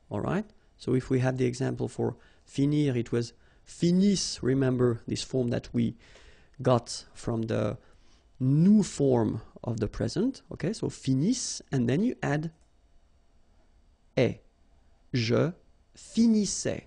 All right? So if we have the example for finir, it was finis. Remember this form that we got from the new form of the present. Okay, so finis, and then you add e. Je finissais.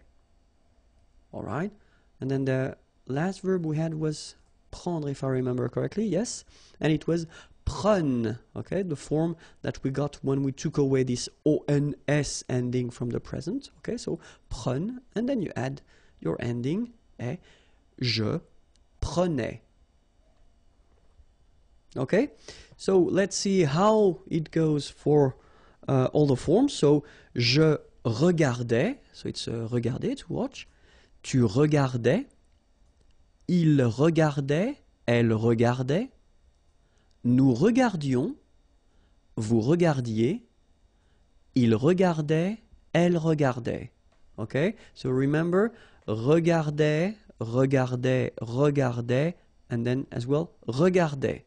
All right? And then the last verb we had was prendre, if I remember correctly. Yes? And it was prenne. Okay, the form that we got when we took away this ONS ending from the present. Okay, so prenne, and then you add your ending, e. Je prenais. Okay, so let's see how it goes for all the forms. So, je regardais, so it's regarder, to watch. Tu regardais. Il regardait. Elle regardait. Nous regardions. Vous regardiez. Il regardait. Elle regardait. Okay, so remember, regardait, regardait, regardait, and then as well, regardait.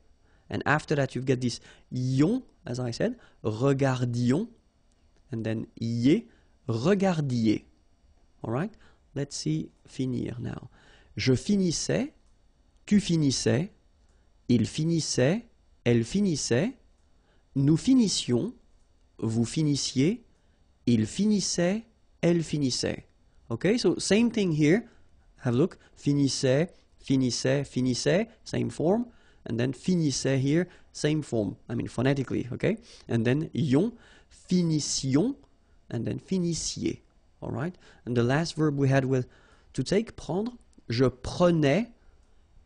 And after that, you've got this yon, as I said, regardions, and then ye, regardiez. All right? Let's see finir now. Je finissais, tu finissais, il finissait, elle finissait, nous finissions, vous finissiez, il finissait, elle finissait. Okay, so same thing here. Have a look. Finissait, finissait, finissait, same form. And then finissait here, same form. I mean phonetically, okay? And then yon, finissions, and then finissiez. All right? And the last verb we had with to take, prendre. Je prenais,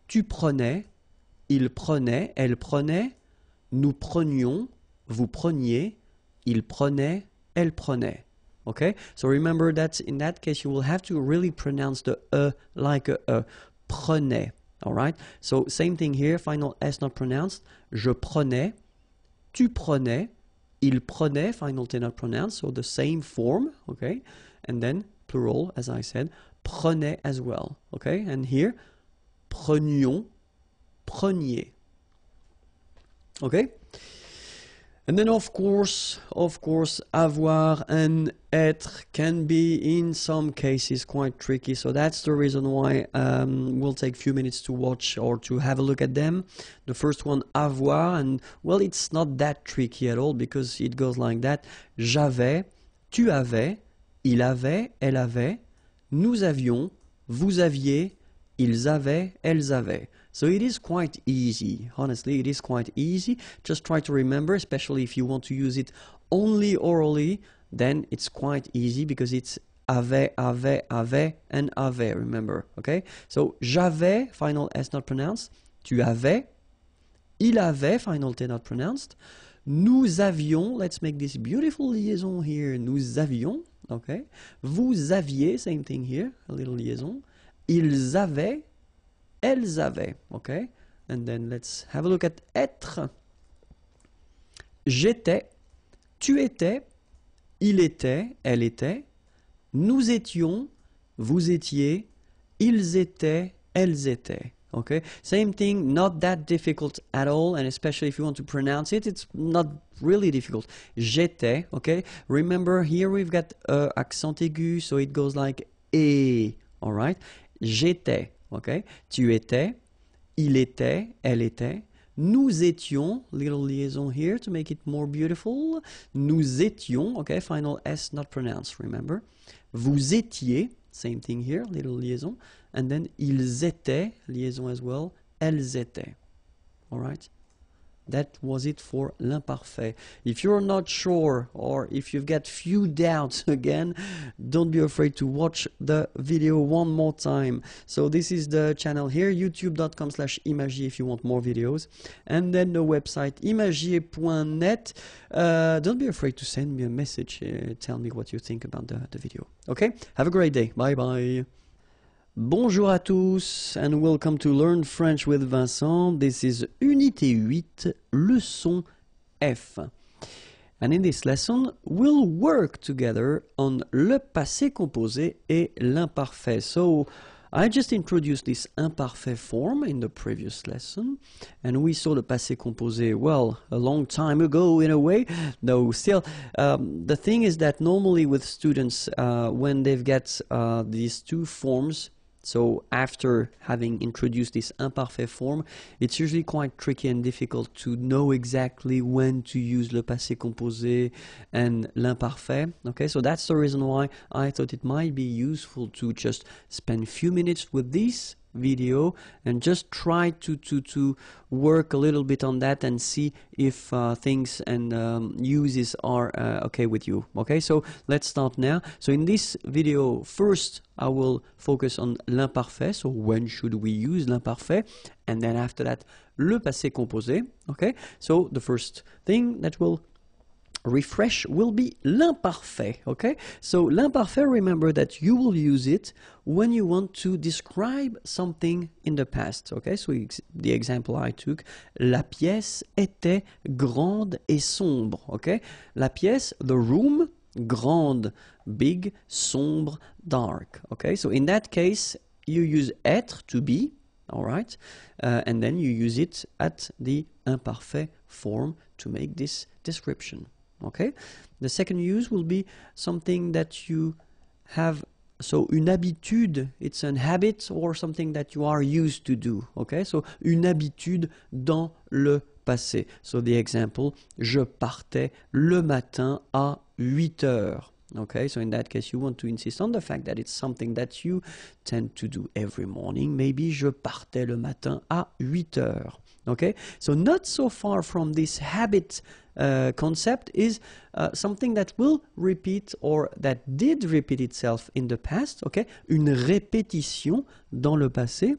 tu prenais, il prenait, elle prenait, nous prenions, vous preniez, il prenait, elle prenait. Okay? So remember that in that case you will have to really pronounce the like a prenait. All right? So same thing here, final S not pronounced. Je prenais, tu prenais, il prenait, final T not pronounced, so the same form, okay? And then plural, as I said, prenait as well, okay? And here, prenions, preniez. Okay? And then of course, avoir and être can be in some cases quite tricky. So that's the reason why we'll take a few minutes to watch or to have a look at them. The first one, avoir, and well, it's not that tricky at all because it goes like that. J'avais, tu avais, il avait, elle avait, nous avions, vous aviez, ils avaient, elles avaient. So it is quite easy. Honestly, it is quite easy. Just try to remember, especially if you want to use it only orally, then it's quite easy because it's avait, and avait, remember, okay? So, j'avais, final S not pronounced. Tu avais. Il avait, final T not pronounced. Nous avions, let's make this beautiful liaison here. Nous avions, okay? Vous aviez, same thing here, a little liaison. Ils avaient, elles avaient, okay? And then let's have a look at être. J'étais, tu étais, il était, elle était. Nous étions, vous étiez, ils étaient, elles étaient. Okay, same thing, not that difficult at all, and especially if you want to pronounce it, it's not really difficult. J'étais, okay. Remember here we've got accent aigu, so it goes like et. All right. J'étais, okay. Tu étais, il était, elle était. Nous étions, little liaison here to make it more beautiful. Nous étions, okay. Final S not pronounced. Remember. Vous étiez. Same thing here, little liaison. And then, ils étaient, liaison as well, elles étaient. All right? That was it for l'imparfait. If you're not sure or if you've got few doubts again, don't be afraid to watch the video one more time. So this is the channel here, youtube.com/imagier if you want more videos. And then the website imagier.net. Don't be afraid to send me a message. Tell me what you think about the video. Okay? Have a great day. Bye bye. Bonjour à tous and welcome to Learn French with Vincent. This is Unité 8, Leçon F. And in this lesson, we'll work together on le passé composé et l'imparfait. So, I just introduced this imparfait form in the previous lesson, and we saw the passé composé, well, a long time ago in a way, though still, the thing is that normally with students, when they've got these two forms, so after having introduced this imparfait form, it's usually quite tricky and difficult to know exactly when to use le passé composé and l'imparfait. Okay, so that's the reason why I thought it might be useful to just spend a few minutes with this video and just try to work a little bit on that and see if things and uses are okay with you. Okay, so let's start now. So in this video, first I will focus on l'imparfait, so when should we use l'imparfait, and then after that le passé composé. Okay, so the first thing that will refresh will be l'imparfait. Okay, so l'imparfait, remember that you will use it when you want to describe something in the past. Okay, so the example I took, la pièce était grande et sombre. Okay, la pièce, the room, grande, big, sombre, dark. Okay, so in that case you use être, to be. All right, and then you use it at the imparfait form to make this description. Okay, the second use will be something that you have, so une habitude, it's an habit or something that you are used to do. Okay, so une habitude dans le passé. So the example, je partais le matin à 8 heures. Okay, so in that case you want to insist on the fact that it's something that you tend to do every morning. Maybe je partais le matin à 8 heures. Okay, so not so far from this habit concept is something that will repeat or that did repeat itself in the past. Okay, une répétition dans le passé.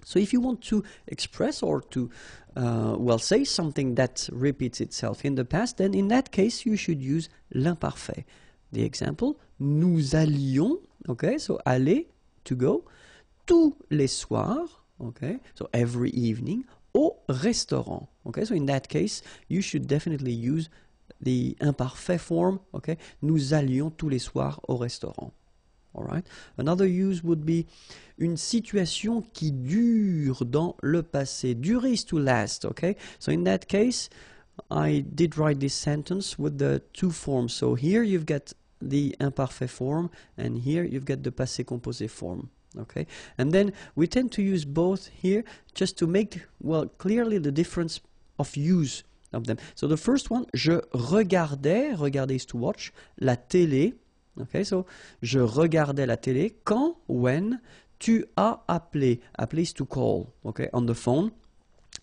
So if you want to express or to well, say something that repeats itself in the past, then in that case you should use l'imparfait. The example, nous allions, okay, so aller, to go, tous les soirs, okay, so every evening, au restaurant. Okay, so in that case, you should definitely use the imparfait form. Okay, nous allions tous les soirs au restaurant. All right. Another use would be une situation qui dure dans le passé. Durer is to last. Okay, so in that case, I did write this sentence with the two forms. So here you've got the imparfait form, and here you've got the passé composé form. Okay, and then we tend to use both here just to make, well, clearly the difference of use of them. So the first one, je regardais, regarder is to watch, la télé. Okay, so je regardais la télé quand, when, tu as appelé. Appeler is to call, okay, on the phone.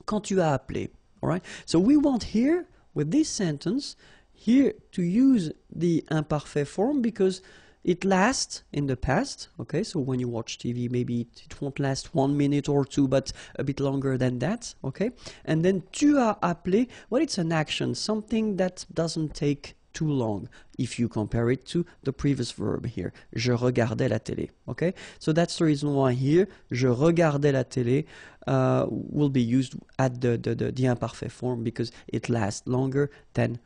Quand tu as appelé, all right? So we want here, with this sentence, here to use the imparfait form because it lasts in the past, okay? So when you watch TV, maybe it won't last 1 minute or two, but a bit longer than that, okay? And then tu as appelé, well, it's an action, something that doesn't take too long if you compare it to the previous verb here. Je regardais la télé, okay? So that's the reason why here, je regardais la télé will be used at the imparfait form because it lasts longer than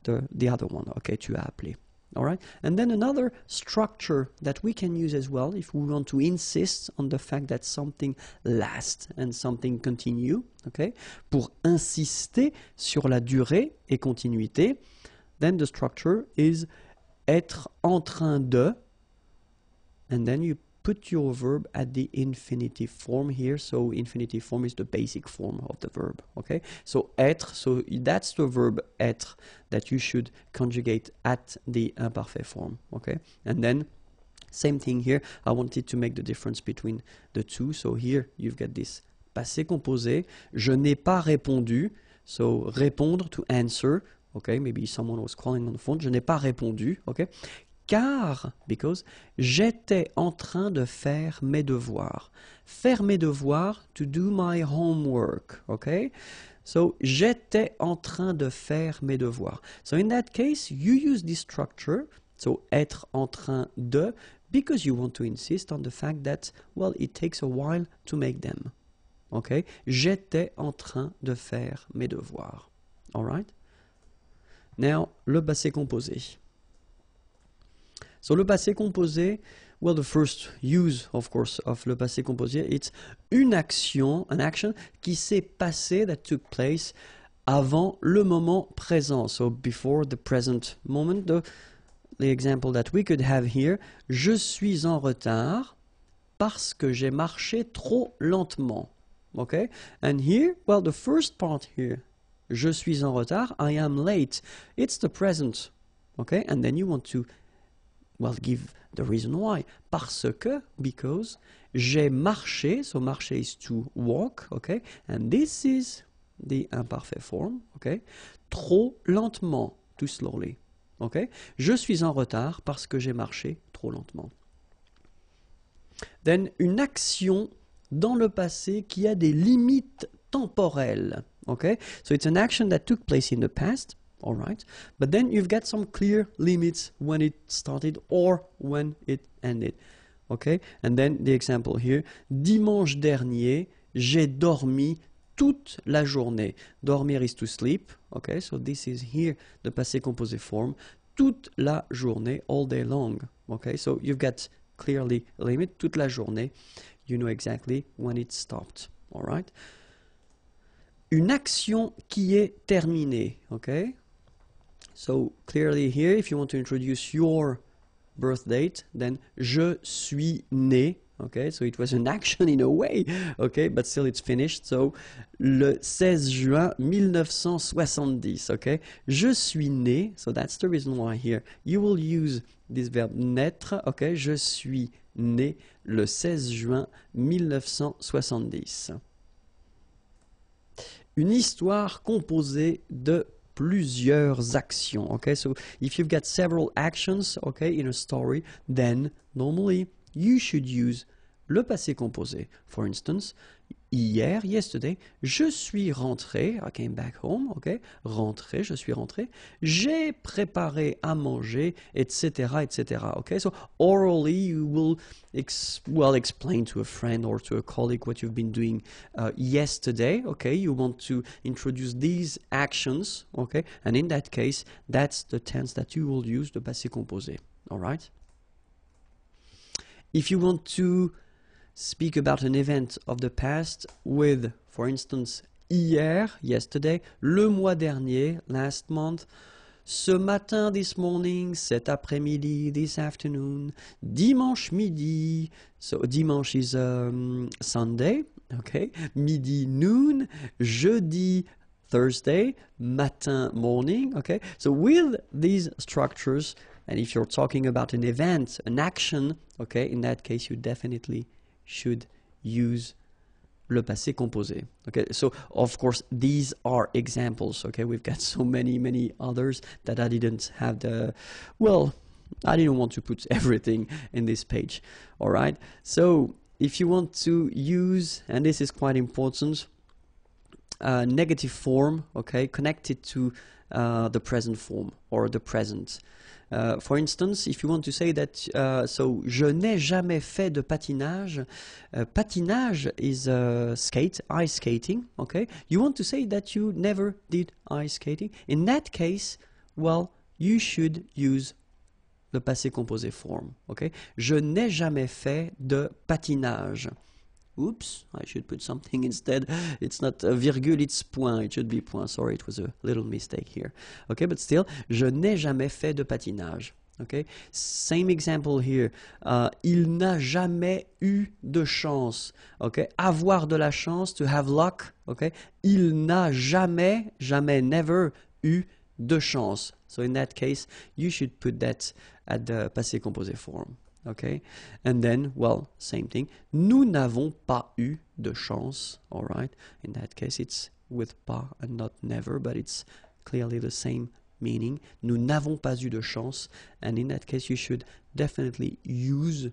the other one, okay? Tu as appelé. All right, and then another structure that we can use as well if we want to insist on the fact that something lasts and something continue, okay? Pour insister sur la durée et continuité, then the structure is être en train de, and then you put your verb at the infinitive form here. So infinitive form is the basic form of the verb, okay? So être, so that's the verb être that you should conjugate at the imparfait form, okay? And then same thing here. I wanted to make the difference between the two. So here you've got this passé composé. Je n'ai pas répondu. So répondre, to answer, okay? Maybe someone was calling on the phone. Je n'ai pas répondu, okay? Car, because, j'étais en train de faire mes devoirs. Faire mes devoirs, to do my homework, okay? So, j'étais en train de faire mes devoirs. So, in that case, you use this structure, so être en train de, because you want to insist on the fact that, well, it takes a while to make them, okay? J'étais en train de faire mes devoirs, all right? Now, le passé composé. So, le passé composé, well, the first use, of course, of le passé composé, it's une action, an action qui s'est passée, that took place avant le moment présent. So, before the present moment, the example that we could have here, je suis en retard parce que j'ai marché trop lentement. Okay? And here, well, the first part here, je suis en retard, I am late. It's the present. Okay? And then you want to, well, give the reason why. Parce que, because, j'ai marché, so marcher is to walk, okay? And this is the imparfait form, okay? Trop lentement, too slowly, okay? Je suis en retard parce que j'ai marché trop lentement. Then, une action dans le passé qui a des limites temporelles, okay? So it's an action that took place in the past, all right, but then you've got some clear limits when it started or when it ended, okay? And then the example here, dimanche dernier, j'ai dormi toute la journée. Dormir is to sleep, okay? So this is here the passé composé form, toute la journée, all day long, okay? So you've got clearly a limit, toute la journée, you know exactly when it stopped, all right? Une action qui est terminée, okay? So clearly here, if you want to introduce your birth date, then je suis né, okay? So it was an action in a way, okay? But still it's finished. So le 16 juin 1970, okay? Je suis né, so that's the reason why here you will use this verb naître, okay? Je suis né le 16 juin 1970. Une histoire composée de plusieurs actions, okay? So if you've got several actions, okay, in a story, then normally you should use le passé composé. For instance, hier, yesterday, je suis rentré, I came back home, okay? Rentré, je suis rentré. J'ai préparé à manger, etc., etc., okay? So orally, you will explain to a friend or to a colleague what you've been doing yesterday, okay? You want to introduce these actions, okay? And in that case, that's the tense that you will use, the passé composé, all right? If you want to speak about an event of the past with, for instance, hier, yesterday, le mois dernier, last month, ce matin, this morning, cet après-midi, this afternoon, dimanche midi, so dimanche is Sunday, okay, midi, noon, jeudi, Thursday, matin, morning, okay, so with these structures, and if you're talking about an event, an action, okay, in that case, you definitely should use le passé composé. Okay, so of course these are examples. Okay, we've got so many others that I didn't have the, well, I didn't want to put everything in this page. All right, so if you want to use, and this is quite important, negative form, okay, connected to the present form or the present. For instance, if you want to say that, so je n'ai jamais fait de patinage. Patinage is skate, ice skating. Okay, you want to say that you never did ice skating. In that case, well, you should use the passé composé form. Okay, je n'ai jamais fait de patinage. Oops, I should put something instead. It's not a virgule, it's point. It should be point. Sorry, it was a little mistake here. Okay, but still, je n'ai jamais fait de patinage. Okay, same example here. Il n'a jamais eu de chance. Okay, avoir de la chance, to have luck. Okay, il n'a jamais, never eu de chance. So in that case, you should put that at the passé composé form. Okay, and then, well, same thing. Nous n'avons pas eu de chance. All right, in that case, it's with pas and not never, but it's clearly the same meaning. Nous n'avons pas eu de chance, and in that case, you should definitely use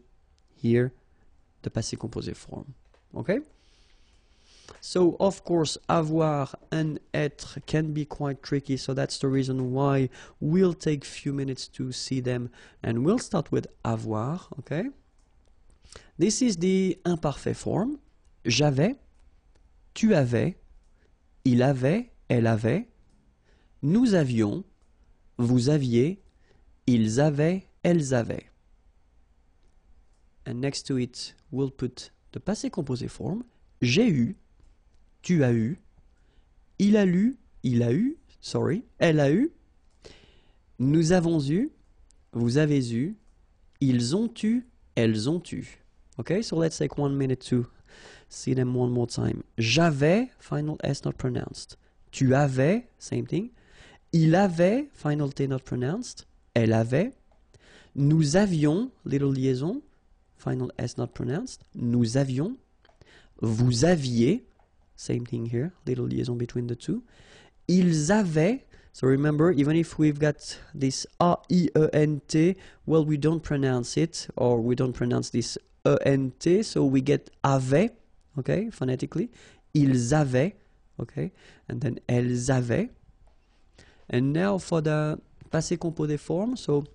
here the passé composé form. Okay. So, of course, avoir and être can be quite tricky, so that's the reason why we'll take a few minutes to see them, and we'll start with avoir, okay? This is the imparfait form. J'avais, tu avais, il avait, elle avait, nous avions, vous aviez, ils avaient, elles avaient. And next to it, we'll put the passé composé form. J'ai eu, tu as eu, il a lu, il a eu, sorry, elle a eu, nous avons eu, vous avez eu, ils ont eu, elles ont eu. Okay, so let's take 1 minute to see them one more time. J'avais, final S not pronounced. Tu avais, same thing. Il avait, final T not pronounced. Elle avait. Nous avions, little liaison, final S not pronounced. Nous avions. Vous aviez, same thing here, little liaison between the two. Ils avaient, so remember, even if we've got this A-I-E-N-T, well, we don't pronounce it, or we don't pronounce this E-N-T, so we get avait, okay, phonetically. Ils avaient, okay, and then elles avaient. And now for the passé composé form, so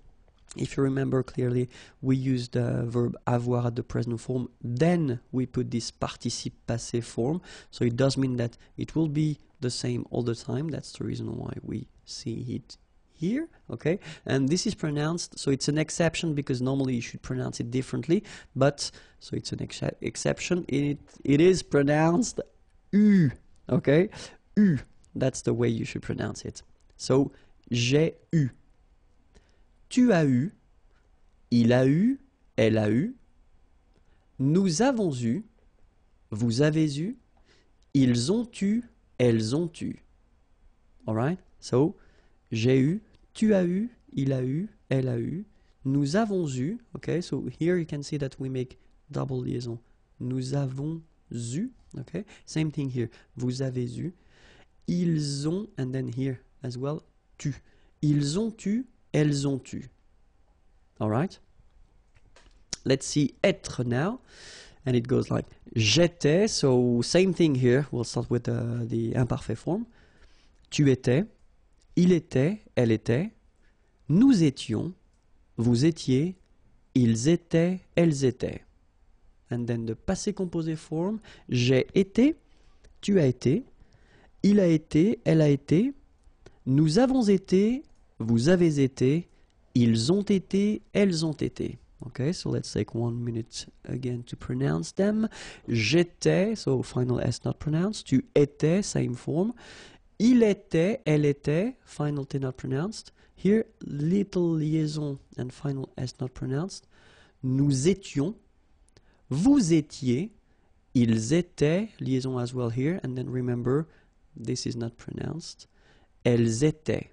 if you remember clearly, we use the verb avoir at the present form, then we put this participe passé form. So it does mean that it will be the same all the time. That's the reason why we see it here, okay? And this is pronounced, so it's an exception because normally you should pronounce it differently, but, so it's an exception, it is pronounced U, okay? U, that's the way you should pronounce it. So, j'ai eu. Tu as eu, il a eu, elle a eu, nous avons eu, vous avez eu, ils ont eu, elles ont eu. Alright? So, j'ai eu, tu as eu, il a eu, elle a eu, nous avons eu. Okay, so here you can see that we make double liaison. Nous avons eu. Okay, same thing here. Vous avez eu, ils ont, and then here as well, tu. Ils ont eu, elles ont eu. Alright? Let's see être now. And it goes like j'étais. So same thing here. We'll start with the imparfait form. Tu étais, il était, elle était, nous étions, vous étiez, ils étaient, elles étaient. And then the passé composé form. J'ai été, tu as été, il a été, elle a été, nous avons été, vous avez été, ils ont été, elles ont été. Okay, so let's take 1 minute again to pronounce them. J'étais, so final S not pronounced. Tu étais, same form. Il était, elle était, final T not pronounced. Here, little liaison and final S not pronounced. Nous étions, vous étiez, ils étaient, liaison as well here. And then remember, this is not pronounced. Elles étaient.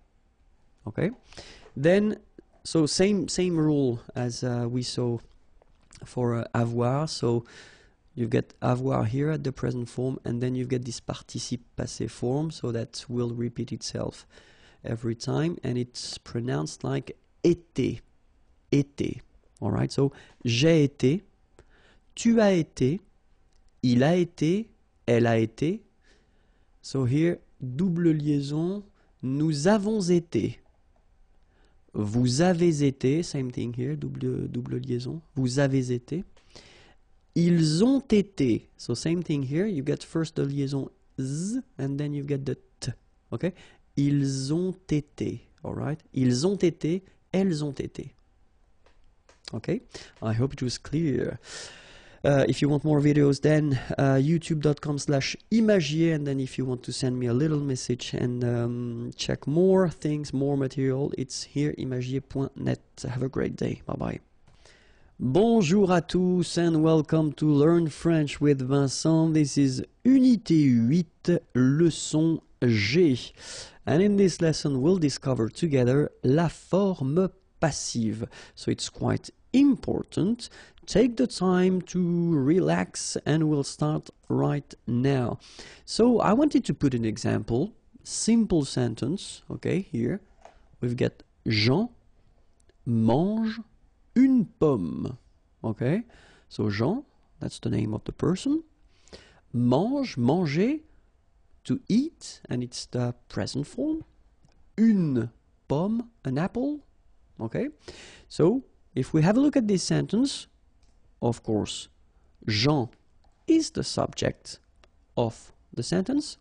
Okay? Then, so same rule as we saw for avoir. So you've got avoir here at the present form, and then you've got this participe passé form, so that will repeat itself every time, and it's pronounced like été, été. Alright, so j'ai été, tu as été, il a été, elle a été. So here, double liaison, nous avons été. Vous avez été, same thing here, double liaison, vous avez été. Ils ont été, so same thing here, you get first the liaison z, and then you get the t, okay? Ils ont été, alright? Ils ont été, elles ont été. Okay, I hope it was clear. If you want more videos, then youtube.com/imagier, and then if you want to send me a little message and check more things, more material, it's here, imagier.net. Have a great day. Bye-bye. Bonjour à tous and welcome to Learn French with Vincent. This is Unité 8, leçon G. And in this lesson, we'll discover together la forme passive. So it's quite important. Take the time to relax and we'll start right now. So I wanted to put an example, simple sentence, okay, here. We've got Jean mange une pomme, okay? So Jean, that's the name of the person. Mange, manger, to eat, and it's the present form. Une pomme, an apple, okay? So if we have a look at this sentence, of course, Jean is the subject of the sentence.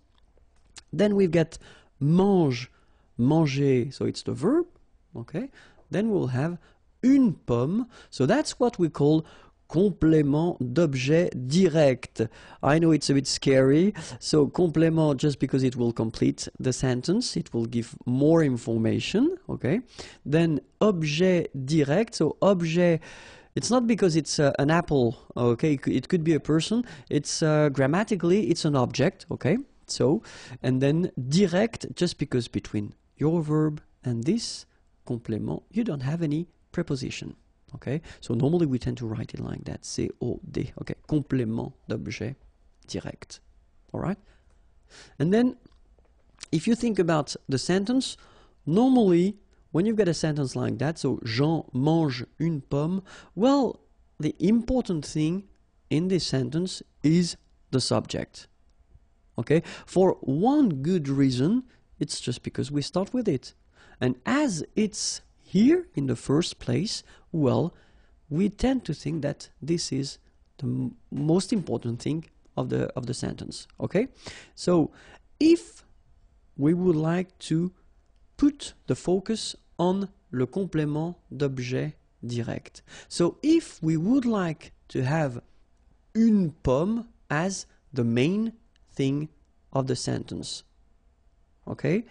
Then we've got mange, manger, so it's the verb, okay? Then we'll have une pomme, so that's what we call complément d'objet direct. I know it's a bit scary, so complément just because it will complete the sentence, it will give more information, okay? Then objet direct, so objet, it's not because it's an apple, okay? It could be a person, it's grammatically, it's an object, okay? So, and then direct, just because between your verb and this complément, you don't have any preposition. Okay, so normally we tend to write it like that, COD, okay, complément d'objet direct, all right? And then, if you think about the sentence, normally, when you've got a sentence like that, so Jean mange une pomme, well, the important thing in this sentence is the subject, okay? For one good reason, it's just because we start with it. And as it's here in the first place, well, we tend to think that this is the most important thing of the sentence, okay? So if we would like to put the focus on le complément d'objet direct, so if we would like to have une pomme as the main thing of the sentence, okay?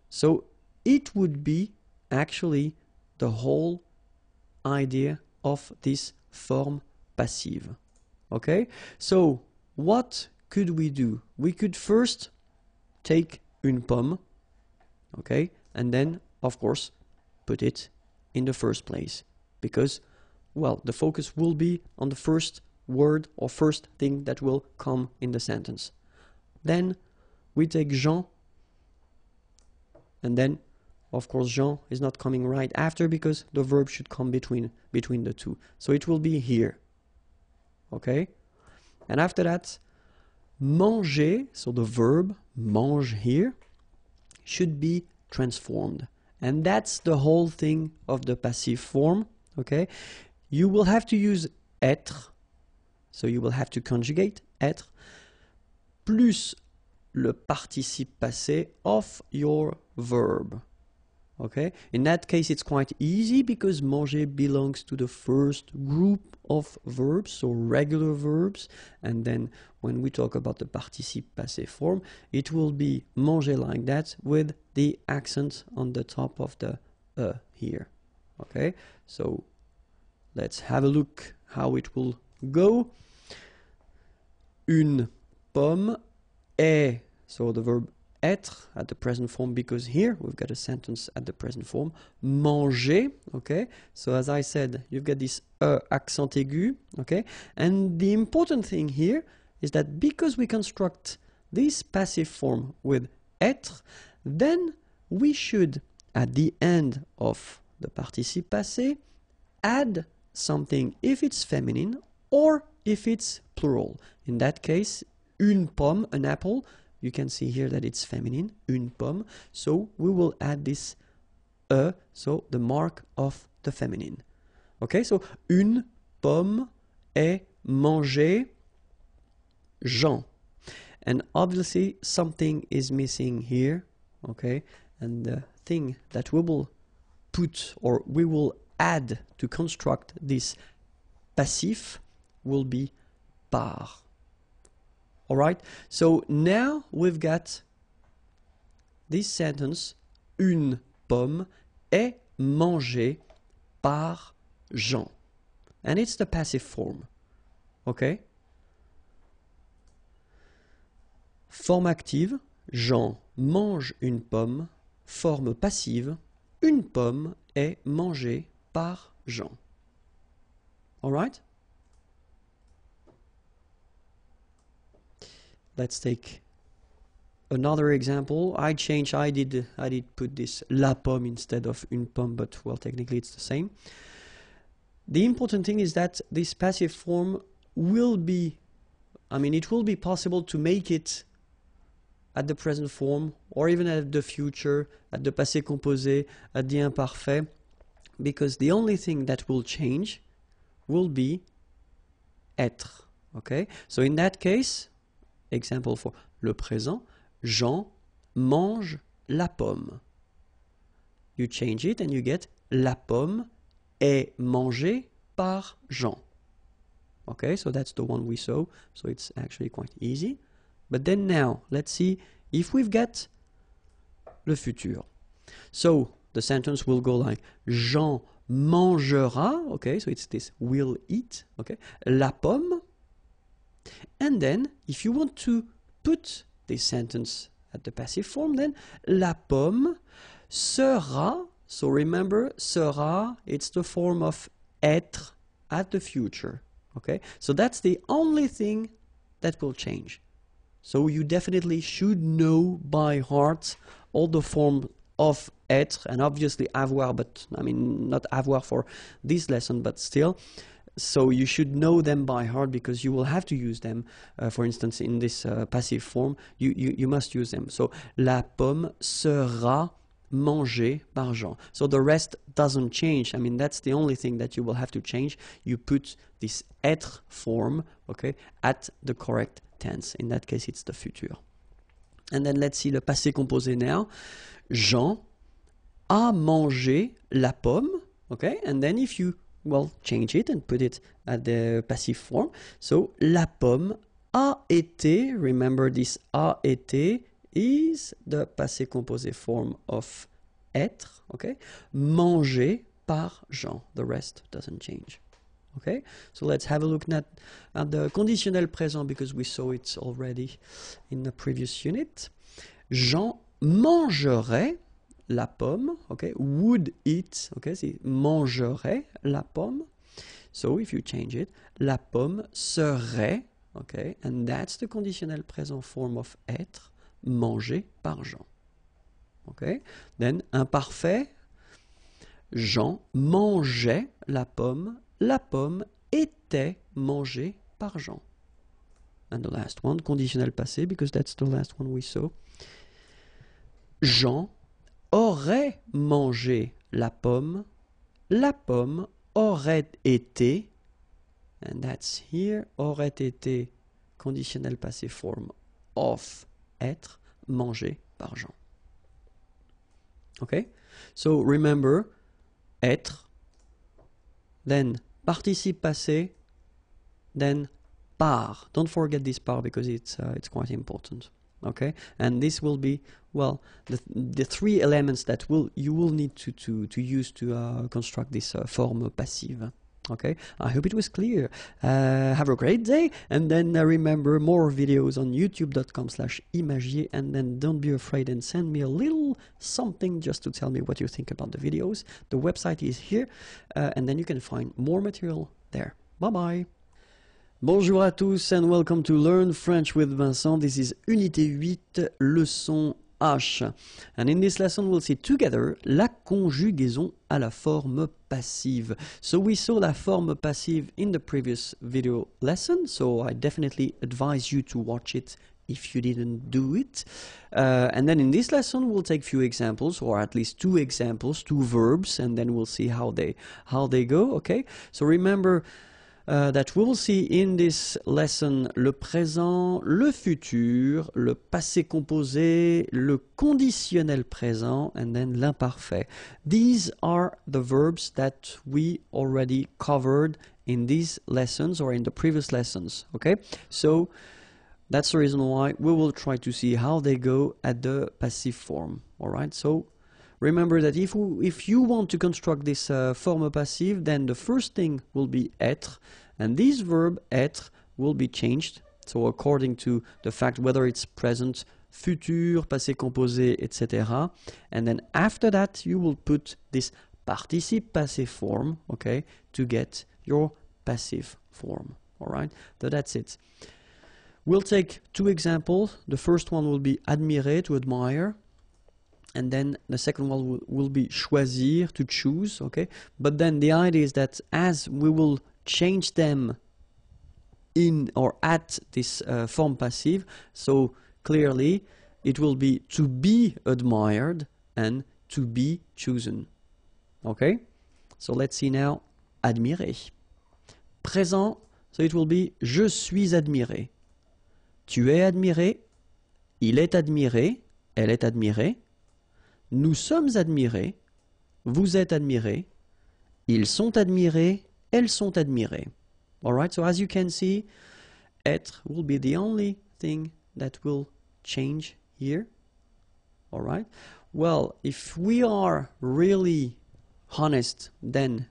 So it would be actually the whole idea of this form passive, okay? So what could we do? We could first take une pomme, okay, and then of course put it in the first place, because, well, the focus will be on the first word or first thing that will come in the sentence. Then we take Jean, and then of course Jean is not coming right after because the verb should come between the two. So it will be here, okay? And after that, manger, so the verb mange here, should be transformed. And that's the whole thing of the passive form, okay? You will have to use être, so you will have to conjugate être, plus le participe passé of your verb. Okay, in that case it's quite easy because manger belongs to the first group of verbs, so regular verbs, and then when we talk about the participe passé form, it will be manger like that with the accent on the top of the here. Okay, so let's have a look how it will go. Une pomme est, so the verb être at the present form, because here we've got a sentence at the present form. Manger, okay? So as I said, you've got this accent aigu, okay? And the important thing here is that because we construct this passive form with être, then we should, at the end of the participe passé, add something if it's feminine or if it's plural. In that case, une pomme, an apple, you can see here that it's feminine, une pomme. So we will add this so the mark of the feminine. Okay, so une pomme est mangée, Jean. And obviously something is missing here, okay? And the thing that we will put or we will add to construct this passif will be par. All right, so now we've got this sentence, une pomme est mangée par Jean. And it's the passive form, okay? Forme active, Jean mange une pomme. Forme passive, une pomme est mangée par Jean. All right? Let's take another example. I did put this la pomme instead of une pomme, but well, technically it's the same. The important thing is that this passive form will be, it will be possible to make it at the present form or even at the future, at the passé composé, at the imparfait, because the only thing that will change will be être. Okay? So in that case, example for le présent, Jean mange la pomme. You change it and you get la pomme est mangée par Jean. Okay, so that's the one we saw, so it's actually quite easy. But then now, let's see if we've got le futur. So the sentence will go like Jean mangera, okay, so it's this will eat, okay, la pomme. And then, if you want to put this sentence at the passive form, then la pomme sera, so remember, sera, it's the form of être at the future, okay? So that's the only thing that will change. So you definitely should know by heart all the forms of être, and obviously avoir, but not avoir for this lesson, but still. So you should know them by heart because you will have to use them. For instance, in this passive form, you must use them. So la pomme sera mangée par Jean. So the rest doesn't change. That's the only thing that you will have to change. You put this être form, okay, at the correct tense. In that case, it's the futur. And then let's see le passé composé now. Jean a mangé la pomme, okay, and then if you change it and put it at the passive form. So, la pomme a été, remember this a été is the passé composé form of être, okay? Mangé par Jean. The rest doesn't change. Okay? So let's have a look at the conditionnel présent because we saw it already in the previous unit. Jean mangerait la pomme, okay, would eat, okay, c'est mangerait la pomme. So if you change it, la pomme serait, okay, and that's the conditionnel présent form of être, mangé par Jean. Okay, then imparfait, Jean mangeait la pomme était mangée par Jean. And the last one, conditionnel passé, because that's the last one we saw. Jean aurait mangé la pomme aurait été, and that's here, aurait été, conditionnel passé form of être, mangé par Jean. Okay? So remember, être, then participe passé, then par. Don't forget this par because it's quite important. Okay, and this will be the three elements that you will need to use to construct this forme passive. Okay, I hope it was clear. Have a great day, and then remember more videos on youtube.com/imagier, and then don't be afraid and send me a little something just to tell me what you think about the videos. The website is here, and then you can find more material there. Bye bye. Bonjour à tous and welcome to Learn French with Vincent. This is Unité 8, leçon H. And in this lesson we'll see together la conjugaison à la forme passive. So we saw la forme passive in the previous video lesson, so I definitely advise you to watch it if you didn't do it. And then in this lesson we'll take few examples, or at least two examples, two verbs, and then we'll see how they go. Okay, so remember that we will see in this lesson le présent, le futur, le passé composé, le conditionnel présent, and then l'imparfait. These are the verbs that we already covered in these lessons or in the previous lessons. Okay, so that's the reason why we will try to see how they go at the passive form. All right, so remember that if you want to construct this forme passive, then the first thing will be être, and this verb être will be changed, so according to the fact whether it's present, futur, passé composé, etc. And then after that you will put this participe passé form, okay, to get your passive form. All right, so that's it. We'll take two examples. The first one will be admirer, to admire. And then the second one will be choisir, to choose, okay? But then the idea is that as we will change them in or at this form passive, so clearly it will be to be admired and to be chosen, okay? So let's see now, admirer. Présent, so it will be je suis admiré. Tu es admiré, il est admiré, elle est admirée. Nous sommes admirés, vous êtes admirés, ils sont admirés, elles sont admirées. Alright, so as you can see, être will be the only thing that will change here. Alright, well, if we are really honest, then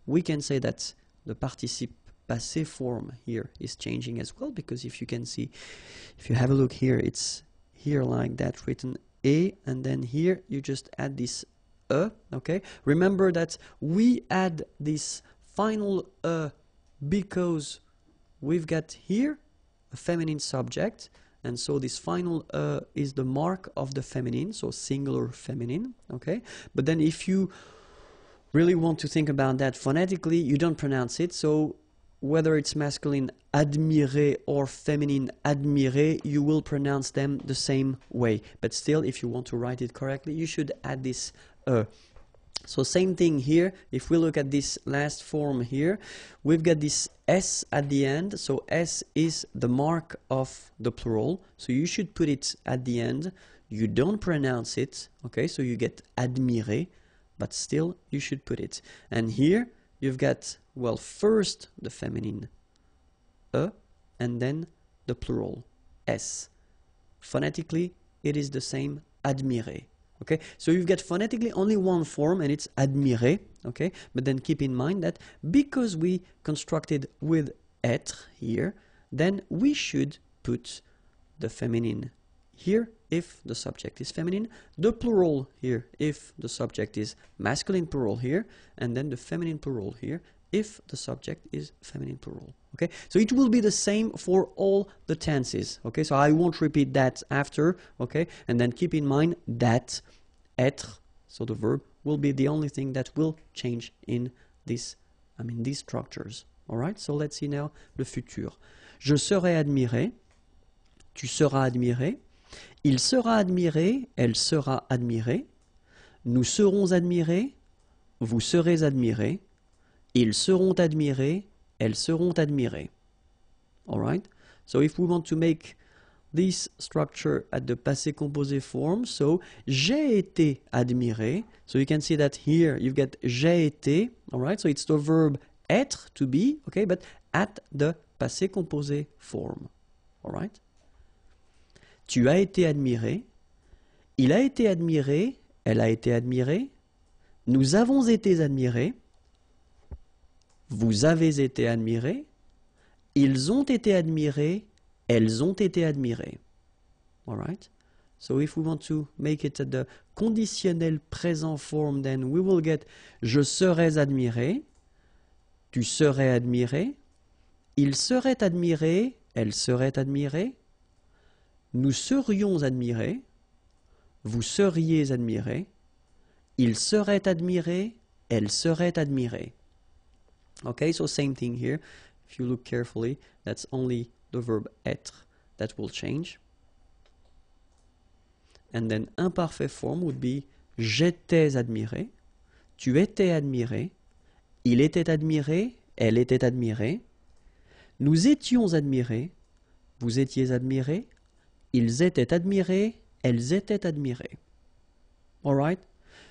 we can say that the participe passé form here is changing as well, because if you can see, if you have a look here, it's here like that written et, and then here you just add this okay? Remember that we add this final because we've got here a feminine subject, and so this final is the mark of the feminine, so singular feminine, okay? But then if you really want to think about that phonetically, you don't pronounce it, so whether it's masculine admirer or feminine admirer, you will pronounce them the same way. But still, if you want to write it correctly, you should add this So same thing here. If we look at this last form here, we've got this S at the end. So S is the mark of the plural. So you should put it at the end. You don't pronounce it, okay? So you get admirer, but still you should put it. And here you've got, well, first the feminine and then the plural S. Phonetically, it is the same, admirer. Okay, so you've got phonetically only one form, and it's admirer. Okay, but then keep in mind that because we constructed with être here, then we should put the feminine here if the subject is feminine, the plural here if the subject is masculine plural here, and then the feminine plural here if the subject is feminine plural. Okay, so it will be the same for all the tenses. Okay, so I won't repeat that after. Okay, and then keep in mind that être, so the verb, will be the only thing that will change in this, these structures. All right, so let's see now le futur. Je serai admiré, tu seras admiré, il sera admiré, elle sera admirée, nous serons admirés, vous serez admirés, ils seront admirés, elles seront admirées. All right, so if we want to make this structure at the passé composé form, so j'ai été admiré, so you can see that here you've got j'ai été, all right, so it's the verb être, to be, okay, but at the passé composé form. All right. Tu as été admiré, il a été admiré, elle a été admirée, nous avons été admirés, vous avez été admiré, ils ont été admirés, elles ont été admirées. Alright? So if we want to make it the conditionnel présent form, then we will get je serais admiré, tu serais admiré, il serait admiré, elle serait admirée, nous serions admirés, vous seriez admiré, il serait admiré, elle serait admirée. Okay, so same thing here. If you look carefully, that's only the verb être that will change. And then imparfait form would be j'étais admiré, tu étais admiré, il était admiré, elle était admirée, nous étions admirés, vous étiez admirés, ils étaient admirés, elles étaient admirées. Alright?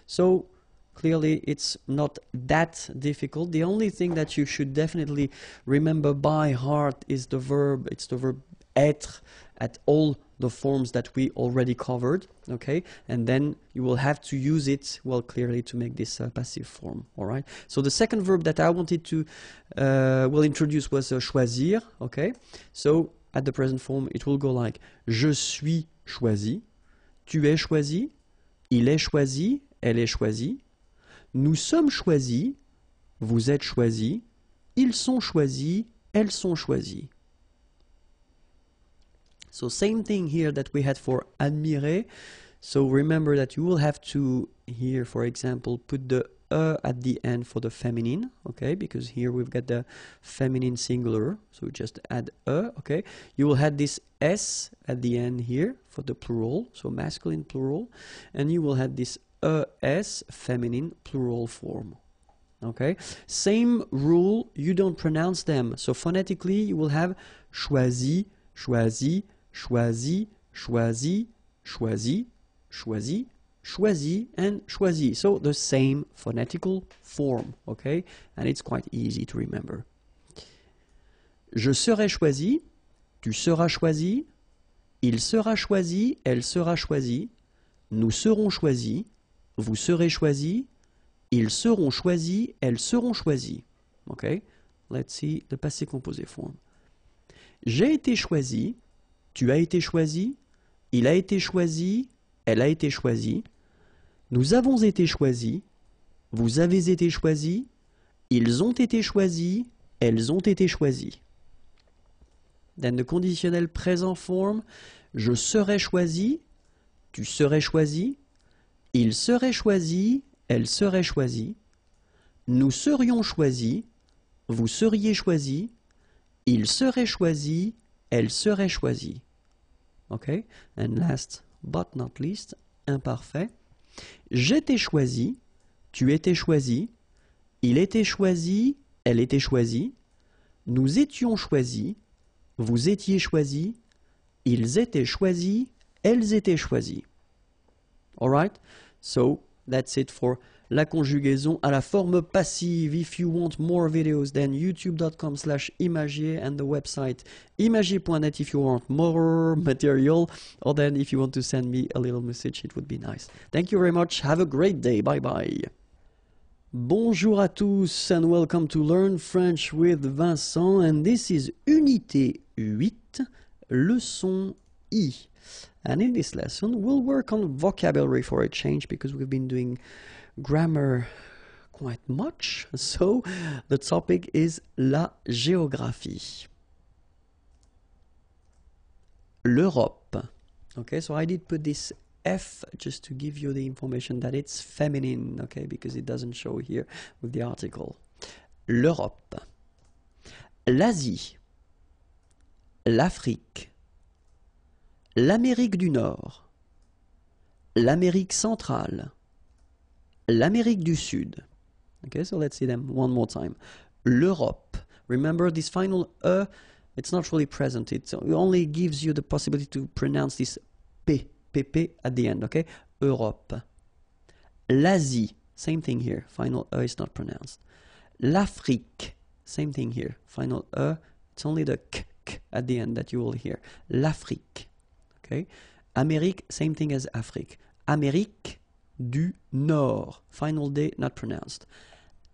So clearly it's not that difficult. The only thing that you should definitely remember by heart is the verb. It's the verb être at all the forms that we already covered, okay? And then you will have to use it, well, clearly to make this passive form, all right? So the second verb that I wanted to introduce was choisir, okay? So at the present form, it will go like je suis choisi, tu es choisi, il est choisi, elle est choisie, nous sommes choisis, vous êtes choisis, ils sont choisis, elles sont choisies. So same thing here that we had for admirer. So remember that you will have to here, for example, put the at the end for the feminine, okay? Because here we've got the feminine singular, so we just add okay? You will have this s at the end here for the plural, so masculine plural, and you will have this s feminine plural form. Okay? Same rule, you don't pronounce them. So phonetically you will have choisi, choisi, choisi, choisi, choisi, choisi, choisi, and choisi. So the same phonetical form, okay? And it's quite easy to remember. Je serai choisi, tu seras choisi, il sera choisi, elle sera choisie, nous serons choisis, vous serez choisis, ils seront choisis, elles seront choisies. Okay? Let's see the passé composé form. J'ai été choisi, tu as été choisi, il a été choisi, elle a été choisie, nous avons été choisis, vous avez été choisis, ils ont été choisis, elles ont été choisies. Then the conditionnel présent form, je serai choisi, tu serais choisi, il serait choisi, elle serait choisie, nous serions choisis, vous seriez choisis, il serait choisi, elle serait choisie. Okay? And last but not least, imparfait. J'étais choisi, tu étais choisi, il était choisi, elle était choisie, nous étions choisis, vous étiez choisis, ils étaient choisis, elles étaient choisies. Alright? So that's it for la conjugaison à la forme passive. If you want more videos, then youtube.com/imagier and the website imagier.net if you want more material, or then if you want to send me a little message, it would be nice. Thank you very much. Have a great day. Bye bye. Bonjour à tous and welcome to Learn French with Vincent, and this is Unité 8, leçon I. And in this lesson, we'll work on vocabulary for a change because we've been doing grammar quite much. So the topic is la géographie. L'Europe. Okay, so I did put this F just to give you the information that it's feminine, okay, because it doesn't show here with the article. L'Europe. L'Asie. L'Afrique. L'Amérique du Nord. L'Amérique centrale. L'Amérique du Sud. Okay, so let's see them one more time. L'Europe. Remember this final it's not really present. It only gives you the possibility to pronounce this P, PP at the end, okay? Europe. L'Asie. Same thing here. Final is not pronounced. L'Afrique. Same thing here. Final it's only the k at the end that you will hear. L'Afrique. Okay? Amérique, same thing as Afrique. Amérique du Nord. Final D not pronounced.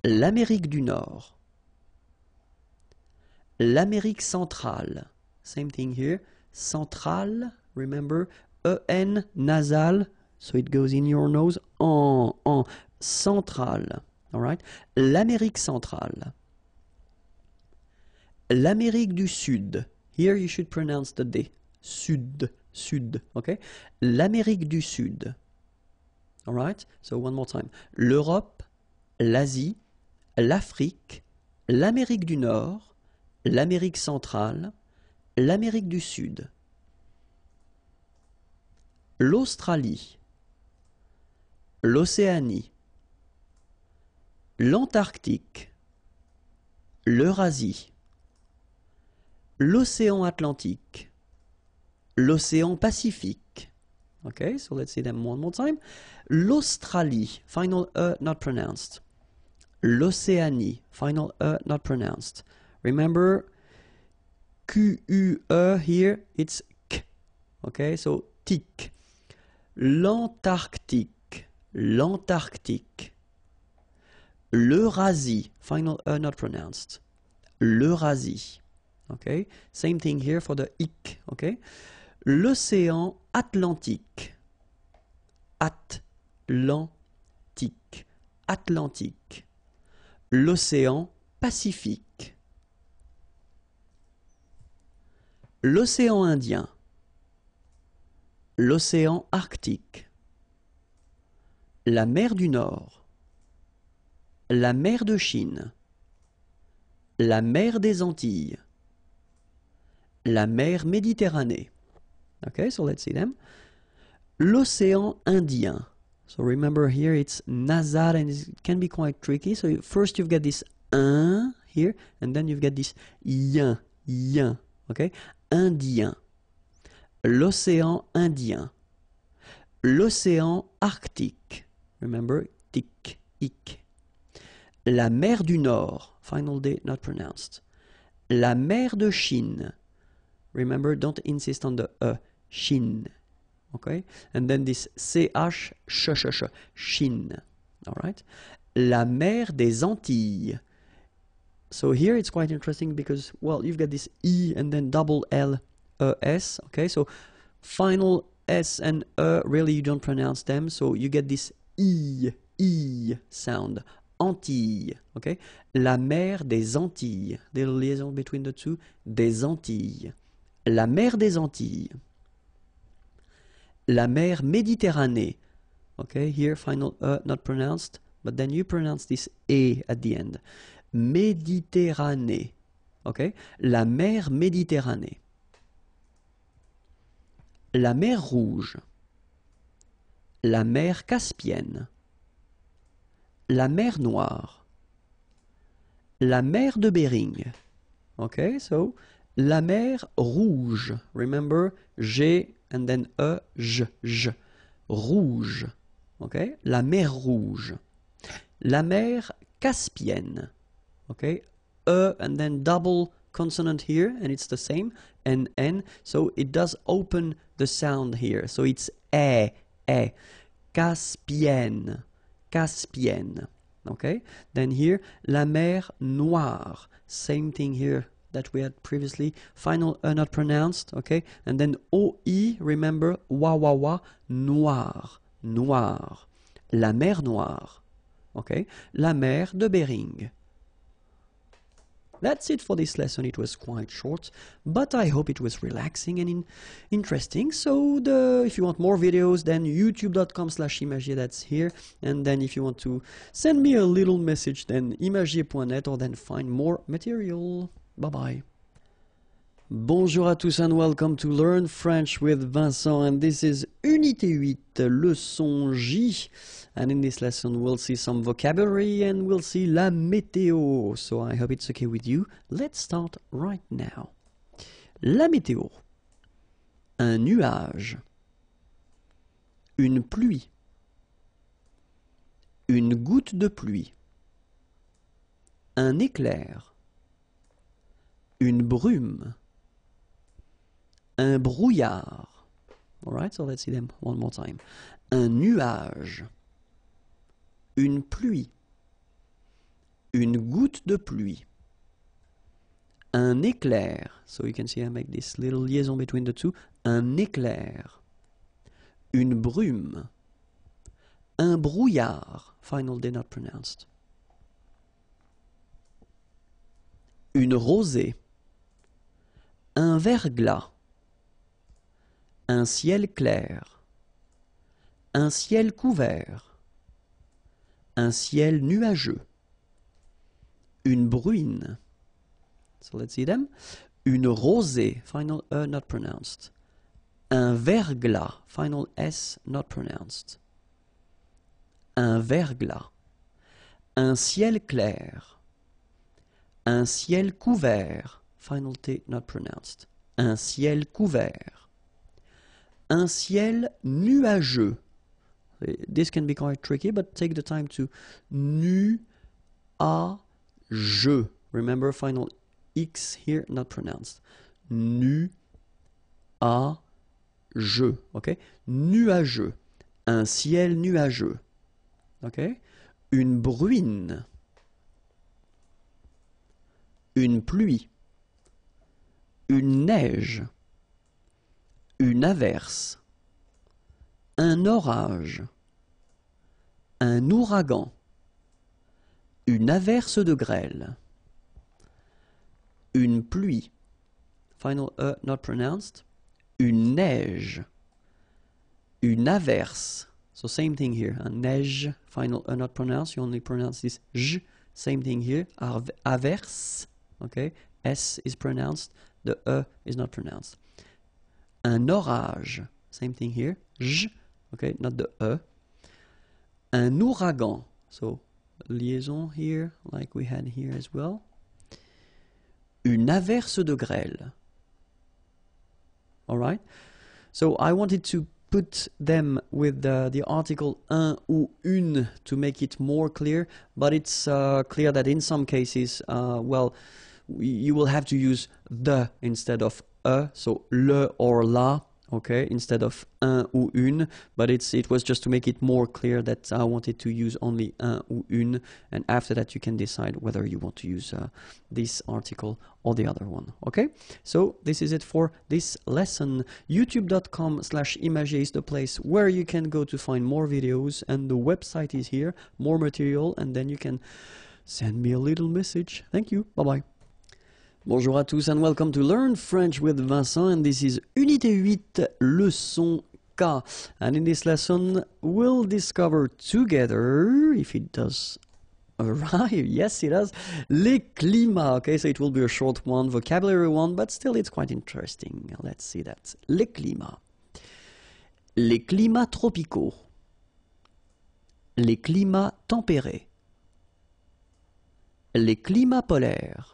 L'Amérique du Nord. L'Amérique centrale. Same thing here. Centrale, remember, E-N, nasal, so it goes in your nose. En. Centrale. All right? L'Amérique centrale. L'Amérique du Sud. Here you should pronounce the D. Sud. Okay? L'Amérique du Sud. All right? So one more time. L'Europe, l'Asie, l'Afrique, l'Amérique du Nord, l'Amérique centrale, l'Amérique du Sud. L'Australie, l'Océanie, l'Antarctique, l'Eurasie, l'océan Atlantique, l'océan Pacifique. Okay, so let's see them one more time. L'Australie, final E not pronounced. L'Océanie, final E not pronounced. Remember, Q-U-E here, it's K. Okay, so tic. L'Antarctique, l'Antarctique. L'Eurasie, final E not pronounced. L'Eurasie. Okay, same thing here for the ic. Okay, l'océan Atlantique. Atlantique. Atlantique. L'océan Pacifique. L'océan Indien. L'océan Arctique. La mer du Nord. La mer de Chine. La mer des Antilles. La mer Méditerranée. Okay, so let's see them. L'océan Indien. So remember here it's nasal and it can be quite tricky. So first you've got this un here and then you've got this yin. Okay, Indien. L'océan Indien. L'océan Arctique. Remember, tic, ic. La mer du Nord. Final D not pronounced. La mer de Chine. Remember, don't insist on the E. Chine. Okay? And then this CH, Chine. All right? La mer des Antilles. So here it's quite interesting because, well, you've got this E and then double L, S. Okay? So final S and E, really you don't pronounce them. So you get this E sound. Antilles. Okay? La mer des Antilles. The liaison between the two. Des Antilles. La mer des Antilles. La mer Méditerranée. Okay, here final E not pronounced, but then you pronounce this E at the end. Méditerranée. Okay, la mer Méditerranée. La mer Rouge. La mer Caspienne. La mer Noire. La mer de Bering. Okay, so la mer Rouge. Remember, G and then E, J. Rouge. Okay? La mer Rouge. La mer Caspienne. Okay? E and then double consonant here, and it's the same. And N, so it does open the sound here. So it's E. Caspienne. Caspienne. Okay? Then here, la mer Noire. Same thing here that we had previously. Final E not pronounced, okay? And then OI, remember, wa, noir, noir. La mer Noire, okay? La mer de Bering. That's it for this lesson. It was quite short, but I hope it was relaxing and interesting. So if you want more videos, then youtube.com/imagier, that's here. And then if you want to send me a little message, then imagier.net, or then find more material. Bye-bye. Bonjour à tous and welcome to Learn French with Vincent, and this is Unité 8, leçon J. And in this lesson we'll see some vocabulary and we'll see la météo. So I hope it's okay with you. Let's start right now. La météo. Un nuage. Une pluie. Une goutte de pluie. Un éclair. Une brume. Un brouillard. Alright, so let's see them one more time. Un nuage. Une pluie. Une goutte de pluie. un éclair. So you can see I make this little liaison between the two. Un éclair. Une brume. Un brouillard. Final day not pronounced. Une rosée. Un verglas. Un ciel clair. Un ciel couvert. Un ciel nuageux. Une bruine. So let's see them. Une rosée, final E not pronounced. Un verglas, final S not pronounced. Un verglas. Un ciel clair. Un ciel couvert, final T not pronounced. Un ciel couvert. Un ciel nuageux. This can be quite tricky, but take the time to nuageux. Remember, final X here, not pronounced. Nuageux, okay? Nuageux. Un ciel nuageux. Okay? Une bruine. Une pluie. Une neige. Une averse. Un orage. Un ouragan. Une averse de grêle. Une pluie. Final E not pronounced. Une neige. Une averse. So same thing here. A neige. Final E not pronounced. You only pronounce this j. Same thing here. Averse. Okay. S is pronounced. The E is not pronounced. Un orage. Same thing here. J. Okay. Not the E. Un ouragan. So liaison here, like we had here as well. Une averse de grêle. All right. So I wanted to put them with the article un ou une to make it more clear, but it's clear that in some cases, well, you will have to use the instead of so le or la, okay, instead of un ou une, but it was just to make it more clear that I wanted to use only un ou une, and after that you can decide whether you want to use this article or the other one, okay? So this is it for this lesson. youtube.com/imagier is the place where you can go to find more videos, and the website is here, more material, and then you can send me a little message. Thank you, bye-bye. Bonjour à tous and welcome to Learn French with Vincent, and this is Unité 8, Leçon K. And in this lesson, we'll discover together, if it does arrive, yes it does, les climats. Okay, so it will be a short one, vocabulary one, but still it's quite interesting. Let's see that. Les climats. Les climats tropicaux. Les climats tempérés. Les climats polaires.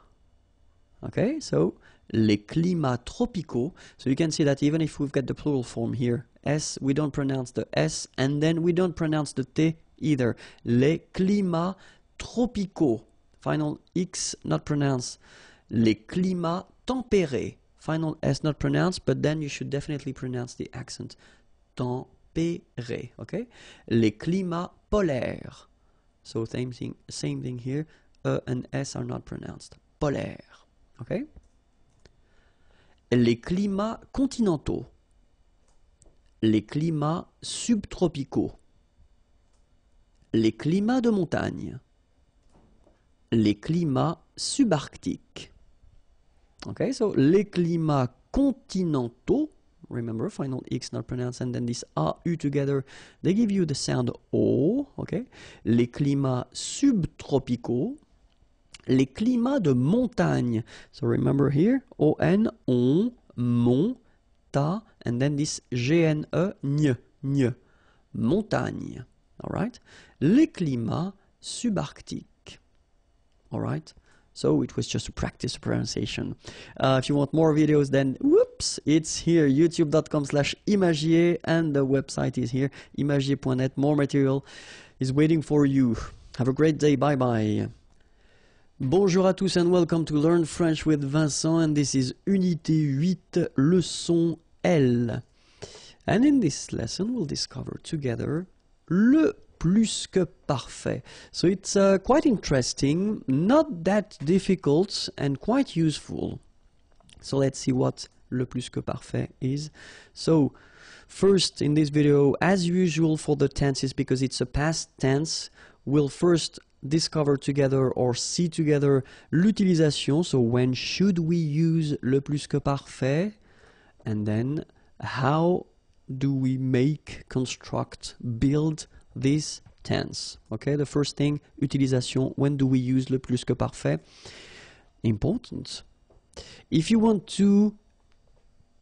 Okay, so les climats tropicaux. So you can see that even if we've got the plural form here, S, we don't pronounce the S, and then we don't pronounce the T either. Les climats tropicaux. Final X not pronounced. Les climats tempérés. Final S not pronounced, but then you should definitely pronounce the accent. Tempéré. Okay? Les climats polaires. So same thing here. E and S are not pronounced. Polaire. Okay? Les climats continentaux. Les climats subtropicaux. Les climats de montagne. Les climats subarctiques. Okay, so les climats continentaux, remember, final X not pronounced, and then this AU together, they give you the sound O, okay? Les climats subtropicaux. Les climats de montagne. So remember here, O-N, on, mon, ta, and then this G-N-E, ny. Montagne. All right? Les climats subarctiques. All right? So it was just to practice pronunciation. If you want more videos, then whoops, it's here, youtube.com/imagier, and the website is here, imagier.net. More material is waiting for you. Have a great day. Bye-bye. Bonjour à tous and welcome to Learn French with Vincent, and this is Unité 8, Leçon L. And in this lesson we'll discover together le plus que parfait. So it's quite interesting, not that difficult and quite useful. So let's see what le plus que parfait is. So first in this video, as usual for the tenses, because it's a past tense, we'll first discover together or see together l'utilisation. So when should we use le plus que parfait? And then how do we make, construct, build this tense? Okay, the first thing, utilisation. When do we use le plus que parfait? Important. If you want to,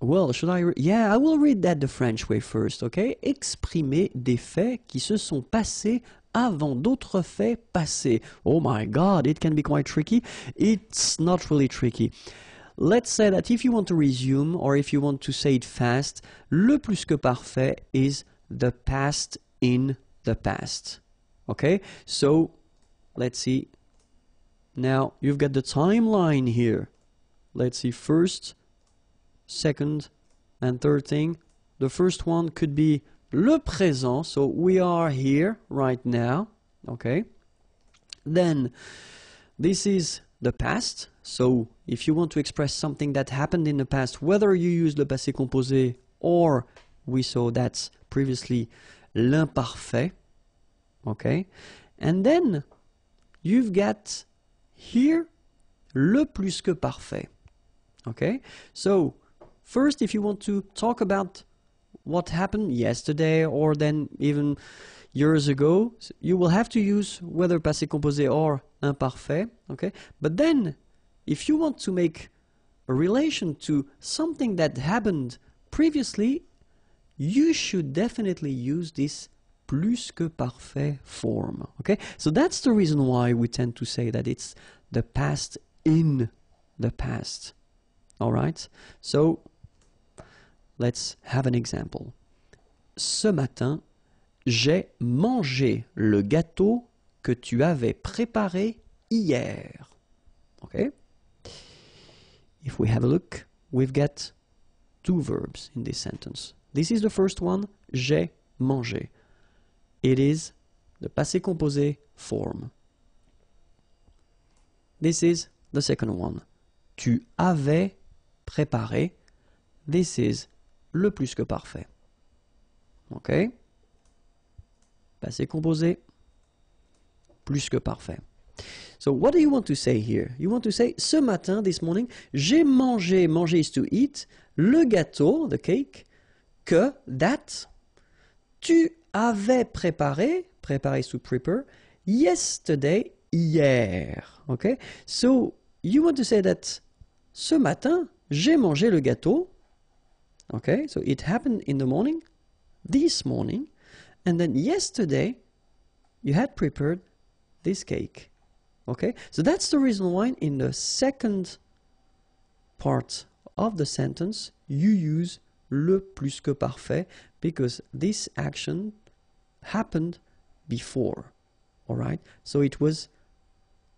well, should I? Yeah, I will read that the French way first. Okay, exprimer des faits qui se sont passés avant d'autres faits passés. Oh my God, it can be quite tricky. It's not really tricky. Let's say that if you want to resume or if you want to say it fast, le plus que parfait is the past in the past. Okay, so let's see. Now you've got the timeline here. Let's see, first, second, and third thing. The first one could be le présent, so we are here right now, okay? Then, this is the past, so if you want to express something that happened in the past, whether you use le passé composé or we saw that's previously l'imparfait, okay? And then, you've got here le plus que parfait. Okay, so first, if you want to talk about what happened yesterday or then even years ago, you will have to use whether passé composé or imparfait. Okay, but then if you want to make a relation to something that happened previously, you should definitely use this plus que parfait form. Okay, so that's the reason why we tend to say that it's the past in the past. All right, so let's have an example. Ce matin, j'ai mangé le gâteau que tu avais préparé hier. Okay? If we have a look, we've got two verbs in this sentence. This is the first one, j'ai mangé. It is the passé composé form. This is the second one. Tu avais préparé. This is le plus que parfait. Ok? Passé composé. Plus que parfait. So what do you want to say here? You want to say, ce matin, this morning, j'ai mangé, manger is to eat, le gâteau, the cake, que, that, tu avais préparé, préparé is to prepare, yesterday, hier. Okay? So you want to say that ce matin, j'ai mangé le gâteau. Okay, so it happened in the morning, this morning, and then yesterday you had prepared this cake. Okay, so that's the reason why in the second part of the sentence you use le plus que parfait, because this action happened before. All right, so it was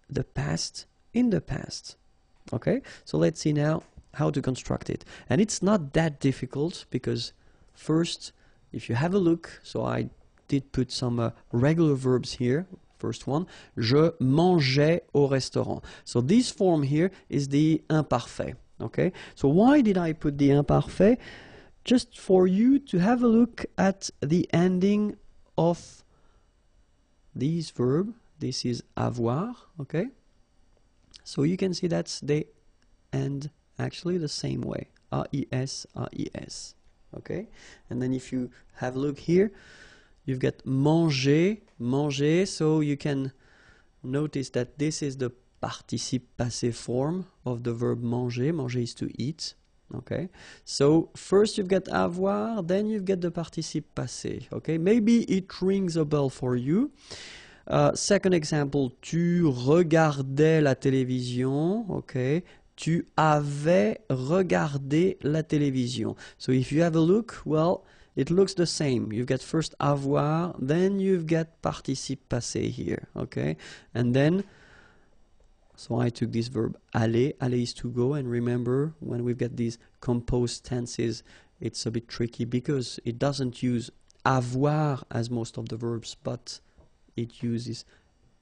the past in the past. Okay, so let's see now how to construct it. And it's not that difficult, because first, if you have a look, so I did put some regular verbs here. First one, je mangeais au restaurant. So this form here is the imparfait. Okay, so why did I put the imparfait? Just for you to have a look at the ending of this verb. This is avoir. Okay, so you can see that they end actually the same way, AIS, AIS, okay? And then if you have a look here, you've got manger, manger, so you can notice that this is the participe passé form of the verb manger. Manger is to eat, okay? So first you've got avoir, then you've got the participe passé, okay? Maybe it rings a bell for you. Second example, tu regardais la télévision, okay? Tu avais regardé la télévision. So if you have a look, well, it looks the same. You've got first avoir, then you've got participe passé here, okay? And then, so I took this verb aller. Aller is to go, and remember, when we've got these composed tenses, it's a bit tricky because it doesn't use avoir as most of the verbs, but it uses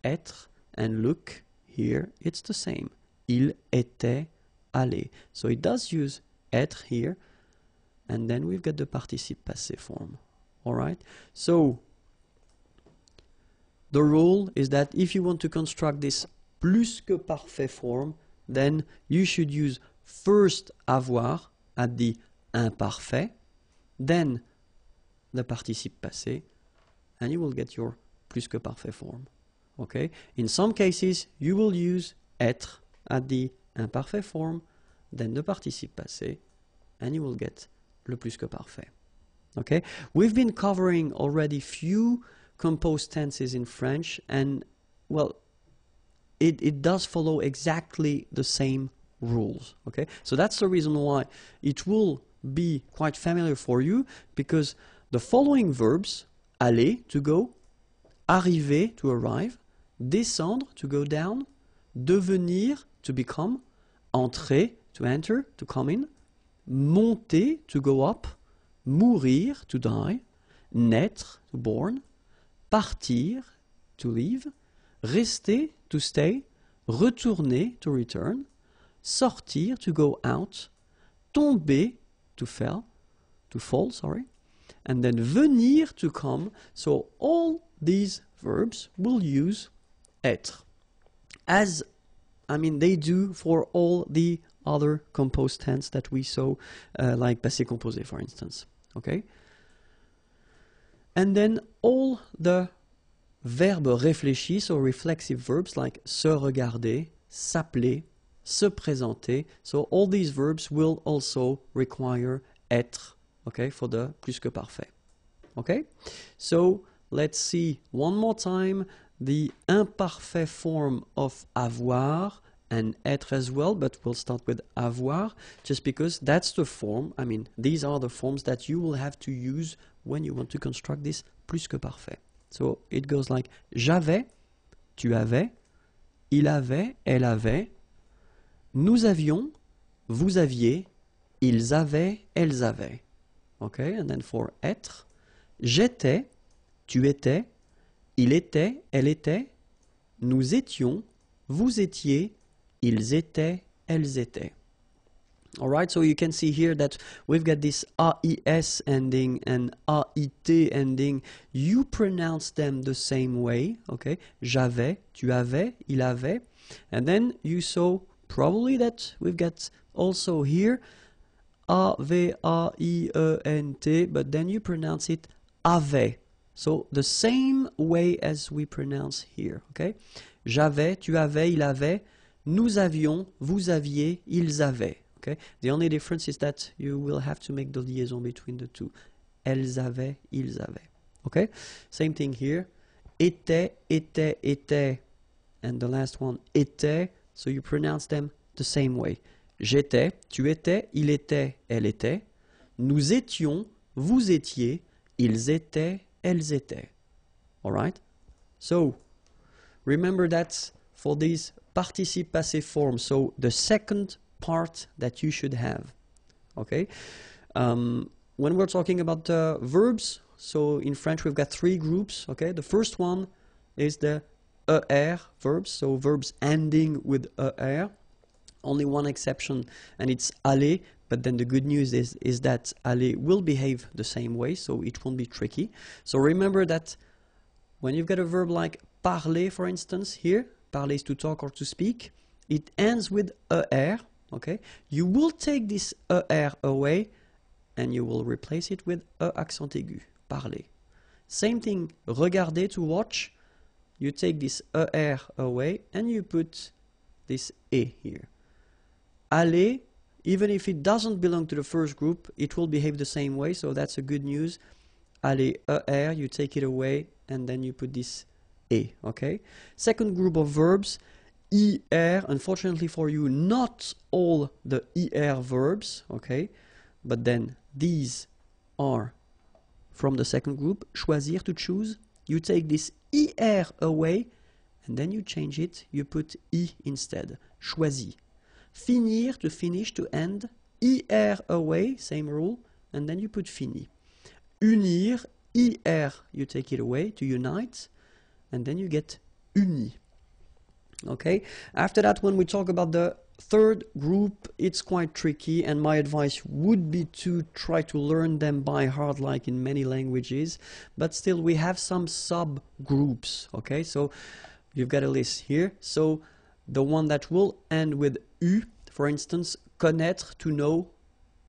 être, and look here, it's the same. Il était allé. So it does use être here, and then we've got the participe passé form. Alright? So the rule is that if you want to construct this plus que parfait form, then you should use first avoir at the imparfait, then the participe passé, and you will get your plus que parfait form. Okay? In some cases, you will use être at the imparfait form, then the participe passé, and you will get le plus que parfait. Okay? We've been covering already few composed tenses in French, and well, it does follow exactly the same rules. Okay? So that's the reason why it will be quite familiar for you, because the following verbs, aller, to go, arriver, to arrive, descendre, to go down, devenir, to become, entrer, to enter, to come in, monter, to go up, mourir, to die, naître, to born, partir, to leave, rester, to stay, retourner, to return, sortir, to go out, tomber, to fall, and then venir, to come. So all these verbs will use être, as they do for all the other composed tense that we saw, like passé composé, for instance. Okay? And then all the verbes réfléchis, so reflexive verbs like se regarder, s'appeler, se présenter. So all these verbs will also require être, okay, for the plus que parfait. Okay? So let's see one more time the imparfait form of avoir and être as well, but we'll start with avoir, just because that's the form, these are the forms that you will have to use when you want to construct this plus que parfait. So it goes like j'avais, tu avais, il avait, elle avait, nous avions, vous aviez, ils avaient, elles avaient. Okay, and then for être, j'étais, tu étais, il était, elle était, nous étions, vous étiez, ils étaient, elles étaient. Alright, so you can see here that we've got this AIS ending and AIT ending. You pronounce them the same way, okay? J'avais, tu avais, il avait. And then you saw probably that we've got also here A-V-A-I-E-N-T, but then you pronounce it avait. So the same way as we pronounce here, okay? J'avais, tu avais, il avait, nous avions, vous aviez, ils avaient. Okay? The only difference is that you will have to make the liaison between the two. Elles avaient, ils avaient. Okay? Same thing here. Était, était, était. And the last one, était. So you pronounce them the same way. J'étais, tu étais, il était, elle était. Nous étions, vous étiez, ils étaient, elles étaient. Alright? So, remember that for these participe passé forms, so the second part that you should have. Okay? When we're talking about verbs, so in French we've got three groups. Okay? The first one is the ER verbs, so verbs ending with ER. Only one exception, and it's aller, but then the good news is that aller will behave the same way, so it won't be tricky. So remember that when you've got a verb like parler, for instance, here, parler is to talk or to speak, it ends with ER. Okay, you will take this ER away and you will replace it with E accent aigu, parler. Same thing, regarder, to watch, you take this ER away and you put this E here. Aller, even if it doesn't belong to the first group, it will behave the same way, so that's a good news. Aller, ER, you take it away and then you put this E, okay? Second group of verbs, ER, unfortunately for you, not all the ER verbs, okay? But then these are from the second group. Choisir, to choose. You take this ER away and then you change it. You put I instead. Choisi. Finir, to finish, to end. ER away, same rule. And then you put fini. Unir, ER, you take it away, to unite. and then you get uni. Okay, after that, when we talk about the third group, it's quite tricky, and my advice would be to try to learn them by heart like in many languages, but still we have some subgroups. Okay, so you've got a list here. So the one that will end with U, for instance, connaître, to know,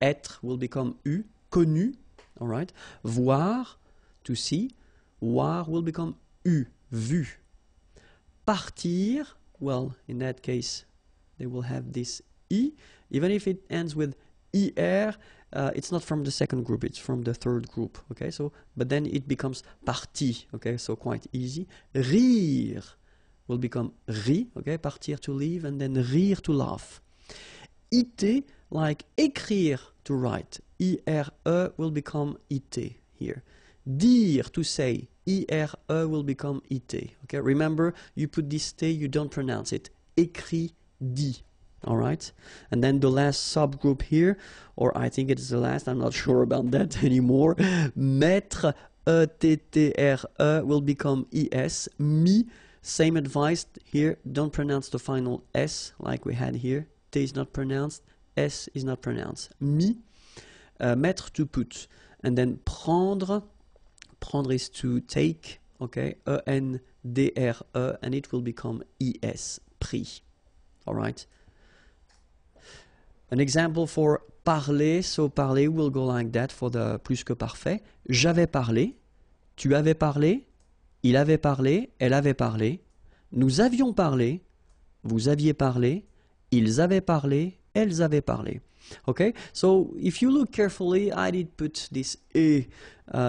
être will become U, connu, all right, voir, to see, voir will become U, vu. Partir, well, in that case, they will have this I, even if it ends with IR, it's not from the second group, it's from the third group, okay, so, but then it becomes parti, okay, so quite easy. Rire will become ri, okay, partir to leave, and then rire to laugh. It, like écrire to write, IRE will become IT here. Dire to say, IRE will become IT. Okay, remember, you put this T, you don't pronounce it. Écrit, dit. All right, and then the last subgroup here, or I think it's the last, I'm not sure about that anymore. Mettre, ETTRE will become ES. Mi, same advice here, don't pronounce the final S like we had here. T is not pronounced, S is not pronounced. Mi, mettre to put, and then prendre, prendre is to take, okay, ENDRE, and it will become ES, prix. All right. An example for parler, so parler will go like that for the plus que parfait. J'avais parlé, tu avais parlé, il avait parlé, elle avait parlé, nous avions parlé, vous aviez parlé, ils avaient parlé, elles avaient parlé. Okay, so if you look carefully, I did put this E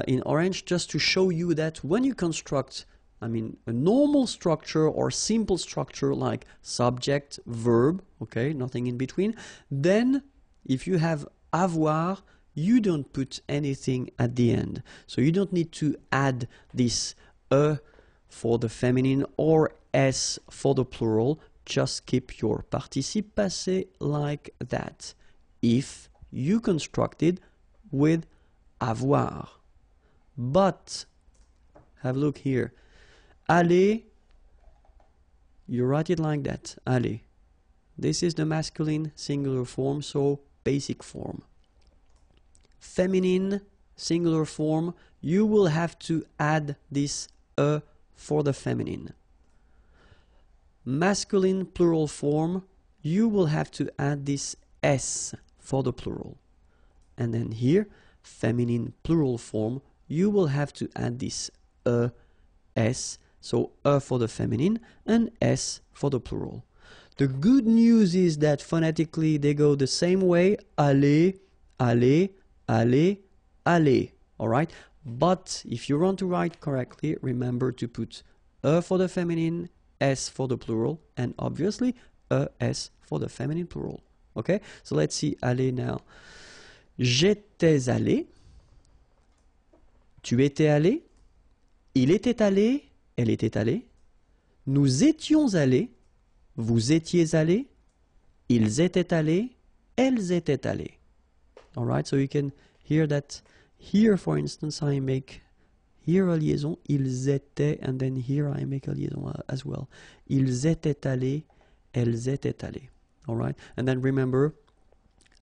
in orange just to show you that when you construct, I mean, a normal structure or simple structure like subject, verb, okay, nothing in between, then if you have avoir, you don't put anything at the end. So you don't need to add this E for the feminine or S for the plural. Just keep your participe passé like that. If you constructed with avoir. But, have a look here. Aller, you write it like that, aller. This is the masculine singular form, so basic form. Feminine singular form, you will have to add this E for the feminine. Masculine plural form, you will have to add this S for the plural. And then here, feminine plural form, you will have to add this S, so for the feminine and S for the plural. The good news is that phonetically they go the same way, aller, aller, aller, aller, all right? But if you want to write correctly, remember to put for the feminine, S for the plural, and obviously S for the feminine plural. Okay, so let's see aller now. J'étais allé, tu étais allé, il était allé, elle était allée, nous étions allés, vous étiez allés, ils étaient allés, elles étaient allées. All right, so you can hear that here, for instance, I make here a liaison, ils étaient, and then here I make a liaison as well. Ils étaient allés, elles étaient allées. All right, and then remember,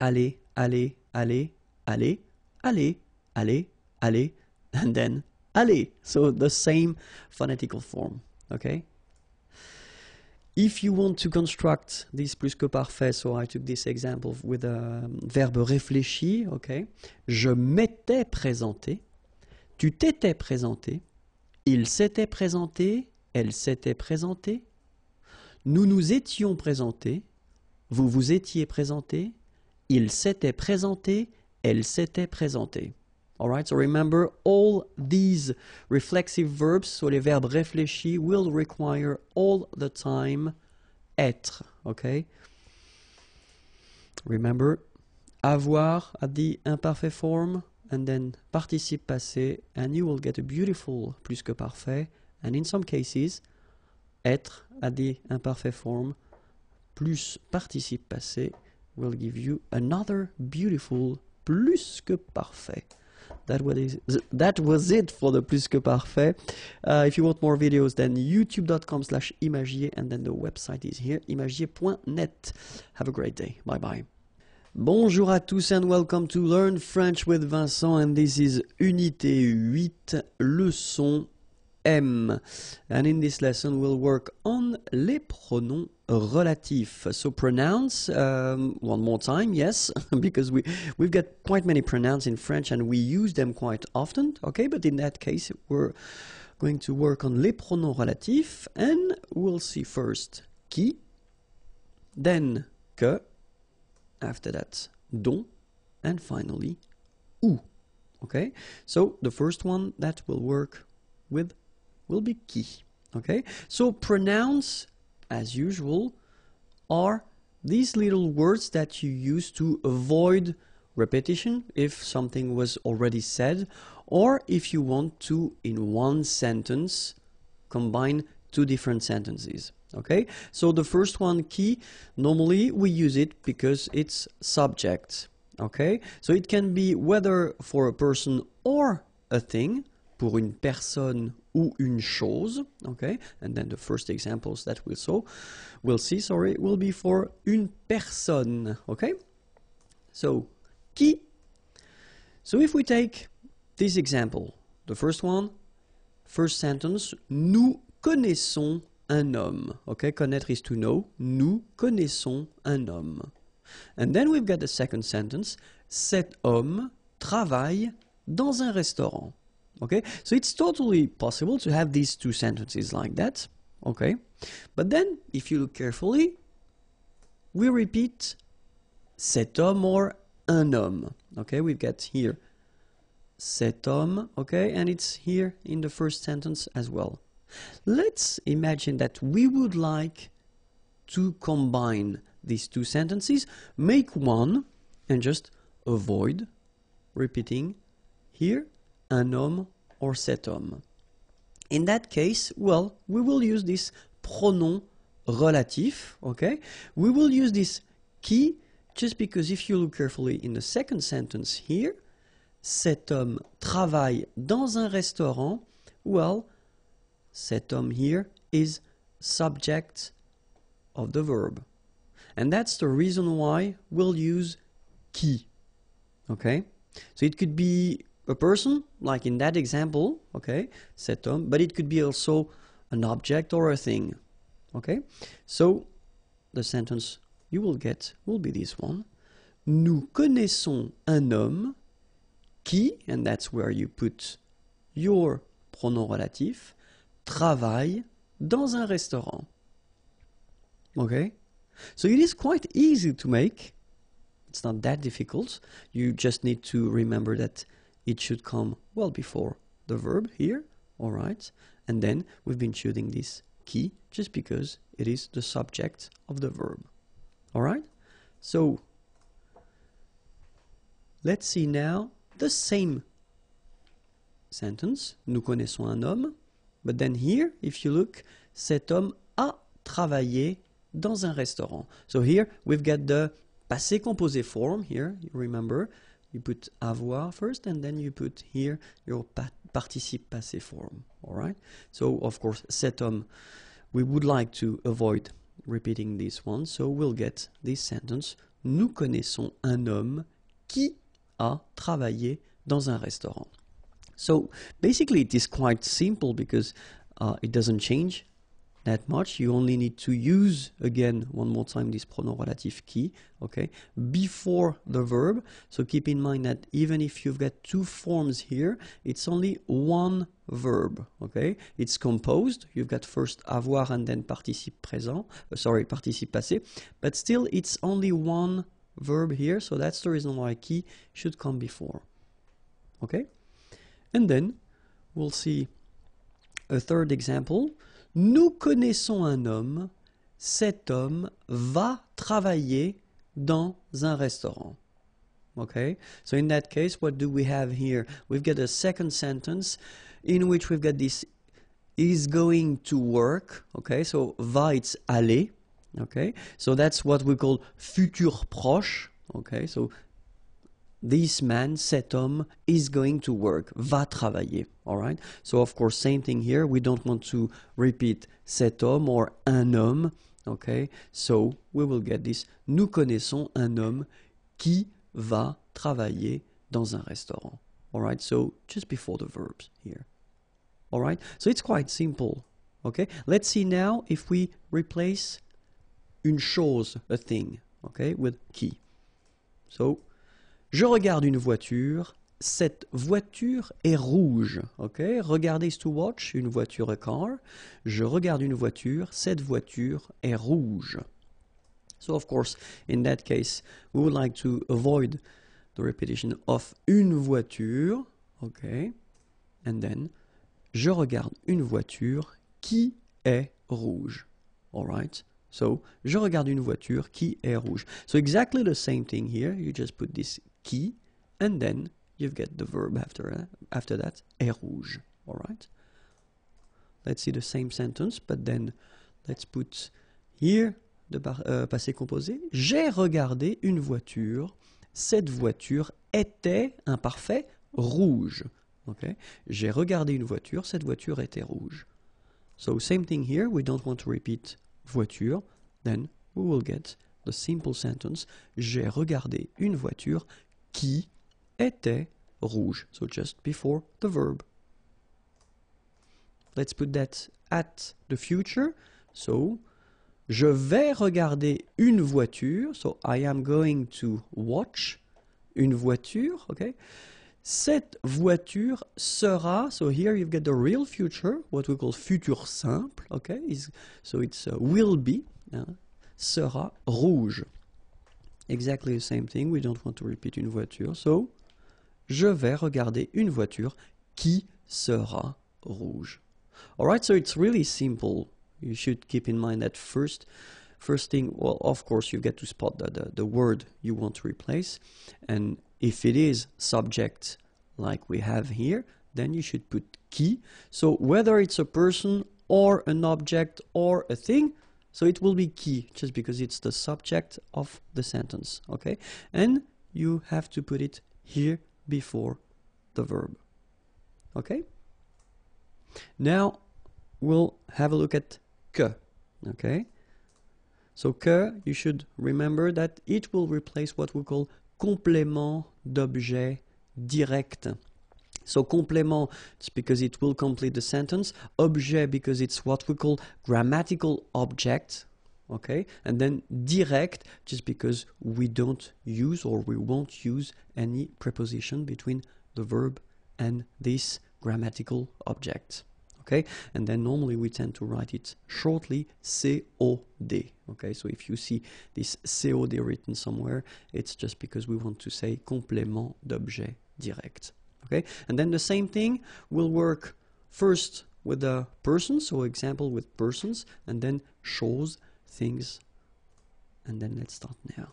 aller, aller, aller, aller, aller, aller, aller, and then aller. So the same phonetical form, okay? If you want to construct this plus que parfait, so I took this example with a verbe réfléchi, okay? Je m'étais présenté, tu t'étais présenté, il s'était présenté, elle s'était présentée, nous nous étions présentés, vous vous étiez présenté, il s'était présenté, elle s'était présentée. Alright, so remember all these reflexive verbs, so les verbes réfléchis will require all the time être, okay? Remember, avoir at the imperfect form, and then participe passé, and you will get a beautiful plus que parfait, and in some cases, être at the imperfect form, plus participe passé will give you another beautiful plus que parfait. that was it for the Plus que Parfait. If you want more videos, then youtube.com/imagier, and then the website is here, imagier.net. Have a great day. Bye bye. Bonjour à tous and welcome to Learn French with Vincent, and this is Unité 8, leçon M. And in this lesson we'll work on les pronoms relatifs. So pronouns, one more time, yes, because we've got quite many pronouns in French and we use them quite often, okay, but in that case we're going to work on les pronoms relatifs, and we'll see first qui, then que, after that dont, and finally où. Okay, so the first one that we'll work with will be qui. Okay, so pronouns, as usual, are these little words that you use to avoid repetition if something was already said, or if you want to, in one sentence, combine two different sentences. Okay, so the first one, qui, normally we use it because it's subject. Okay, so it can be whether for a person or a thing, pour une personne ou une chose. Okay, and then the first examples that we'll see, will be for une personne. Okay, so qui. So if we take this example, the first one, first sentence, nous connaissons un homme. Okay, connaître is to know. Nous connaissons un homme. And then we've got the second sentence. Cet homme travaille dans un restaurant. Okay, so it's totally possible to have these two sentences like that. Okay, but then if you look carefully, we repeat cet homme or un homme. Okay, we've got here cet homme. Okay, and it's here in the first sentence as well. Let's imagine that we would like to combine these two sentences, make one, and just avoid repeating here un homme or cet homme. In that case, well, we will use this pronom relatif, okay? We will use this qui, just because if you look carefully in the second sentence here, cet homme travaille dans un restaurant, well, cet homme here is subject of the verb. And that's the reason why we'll use qui. Okay? So it could be a person, like in that example, okay, cet homme, but it could be also an object or a thing. Okay? So the sentence you will get will be this one. Nous connaissons un homme qui, and that's where you put your pronom relatif, travaille dans un restaurant. Okay? So it is quite easy to make. It's not that difficult. You just need to remember that it should come well before the verb here. All right? And then we've been choosing this qui just because it is the subject of the verb. All right? So let's see now the same sentence. Nous connaissons un homme. But then here, if you look, cet homme a travaillé dans un restaurant. So here we've got the passé composé form here. You remember, you put avoir first, and then you put here your participe passé form. All right. So of course, cet homme, we would like to avoid repeating this one. So we'll get this sentence. Nous connaissons un homme qui a travaillé dans un restaurant. So basically it is quite simple because it doesn't change that much. You only need to use, again, one more time, this pronom relatif qui, okay, before the verb. So keep in mind that even if you've got two forms here, it's only one verb, okay? It's composed. You've got first avoir and then participe présent, participe passé, but still it's only one verb here, so that's the reason why qui should come before, okay? And then we'll see a third example. Nous connaissons un homme. Cet homme va travailler dans un restaurant. Okay? So in that case, what do we have here? We've got a second sentence in which we've got this is going to work. Okay? So va, it's aller. Okay? So that's what we call futur proche. Okay? So this man, cet homme, is going to work, va travailler, all right? So, of course, same thing here. We don't want to repeat cet homme or un homme, okay? So, we will get this. Nous connaissons un homme qui va travailler dans un restaurant, all right? So, just before the verbs here, all right? So, it's quite simple, okay? Let's see now if we replace une chose, a thing, okay, with qui. So, je regarde une voiture, cette voiture est rouge, okay? Regarder is to watch, une voiture, a car. Je regarde une voiture, cette voiture est rouge. So, of course, in that case, we would like to avoid the repetition of une voiture, okay? And then, je regarde une voiture qui est rouge, all right? So, je regarde une voiture qui est rouge. So, exactly the same thing here. You just put this qui, and then you get the verb after that, est rouge. All right? Let's see the same sentence, but then let's put here the passé composé. J'ai regardé une voiture. Cette voiture était, imparfait, rouge. Okay? J'ai regardé une voiture. Cette voiture était rouge. So, same thing here. We don't want to repeat voiture, then we will get the simple sentence. J'ai regardé une voiture qui était rouge. So just before the verb. Let's put that at the future. So, je vais regarder une voiture. So, I am going to watch une voiture. Okay. Cette voiture sera, so here you've got the real future, what we call futur simple, okay? So it's will be, sera rouge. Exactly the same thing, we don't want to repeat une voiture, so je vais regarder une voiture qui sera rouge. Alright, so it's really simple. You should keep in mind that first thing, well, of course, you get to spot the word you want to replace, and if it is subject like we have here, then you should put qui. So whether it's a person or an object or a thing, so it will be qui, just because it's the subject of the sentence, okay? And you have to put it here before the verb, okay? Now we'll have a look at que, okay? So que, you should remember that it will replace what we call complément d'objet direct. So complément, it's because it will complete the sentence. Objet, because it's what we call grammatical object. Okay? And then direct, just because we don't use or we won't use any preposition between the verb and this grammatical object. Okay? And then normally we tend to write it shortly, COD. Okay, so if you see this COD written somewhere, it's just because we want to say complément d'objet direct. Okay, and then the same thing will work first with the persons, so example with persons, and then choses, things, and then let's start now.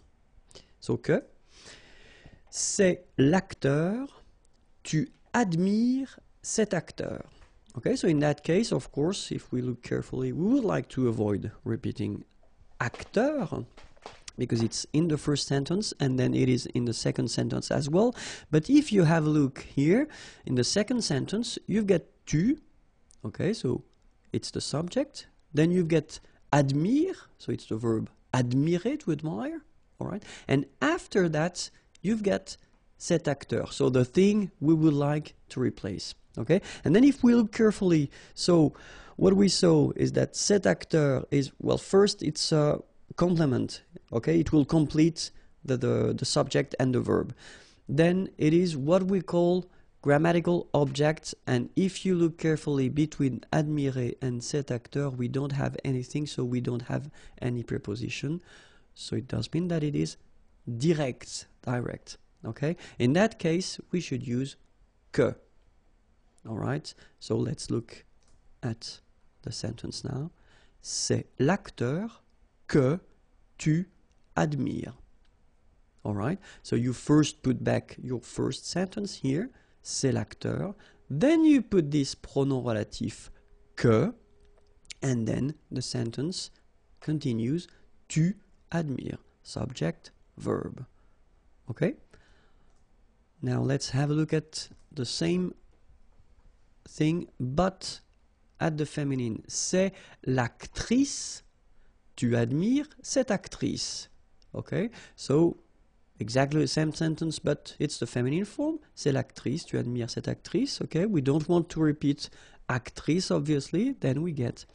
So que, c'est l'acteur, tu admires cet acteur. Okay, so in that case, of course, if we look carefully, we would like to avoid repeating acteur, because it's in the first sentence and then it is in the second sentence as well. But if you have a look here, in the second sentence, you've got tu, okay, so it's the subject. Then you get admire, so it's the verb admirer, to admire, all right? And after that, you've got cet acteur, so the thing we would like to replace, okay? And then if we look carefully, so what we saw is that cet acteur is, well, first it's a complement, okay? It will complete the subject and the verb. Then it is what we call grammatical objects, and if you look carefully between admirer and cet acteur, we don't have anything, so we don't have any preposition. So it does mean that it is direct, okay? In that case, we should use que. All right, so let's look at the sentence now. C'est l'acteur que tu admires. All right, so you first put back your first sentence here, c'est l'acteur. Then you put this pronom relatif que, and then the sentence continues, tu admires, subject, verb. Okay? Now let's have a look at the same thing, but at the feminine. C'est l'actrice. Tu admires cette actrice. Okay, so exactly the same sentence, but it's the feminine form. C'est l'actrice. Tu admires cette actrice. Okay, we don't want to repeat actrice, obviously. Then we get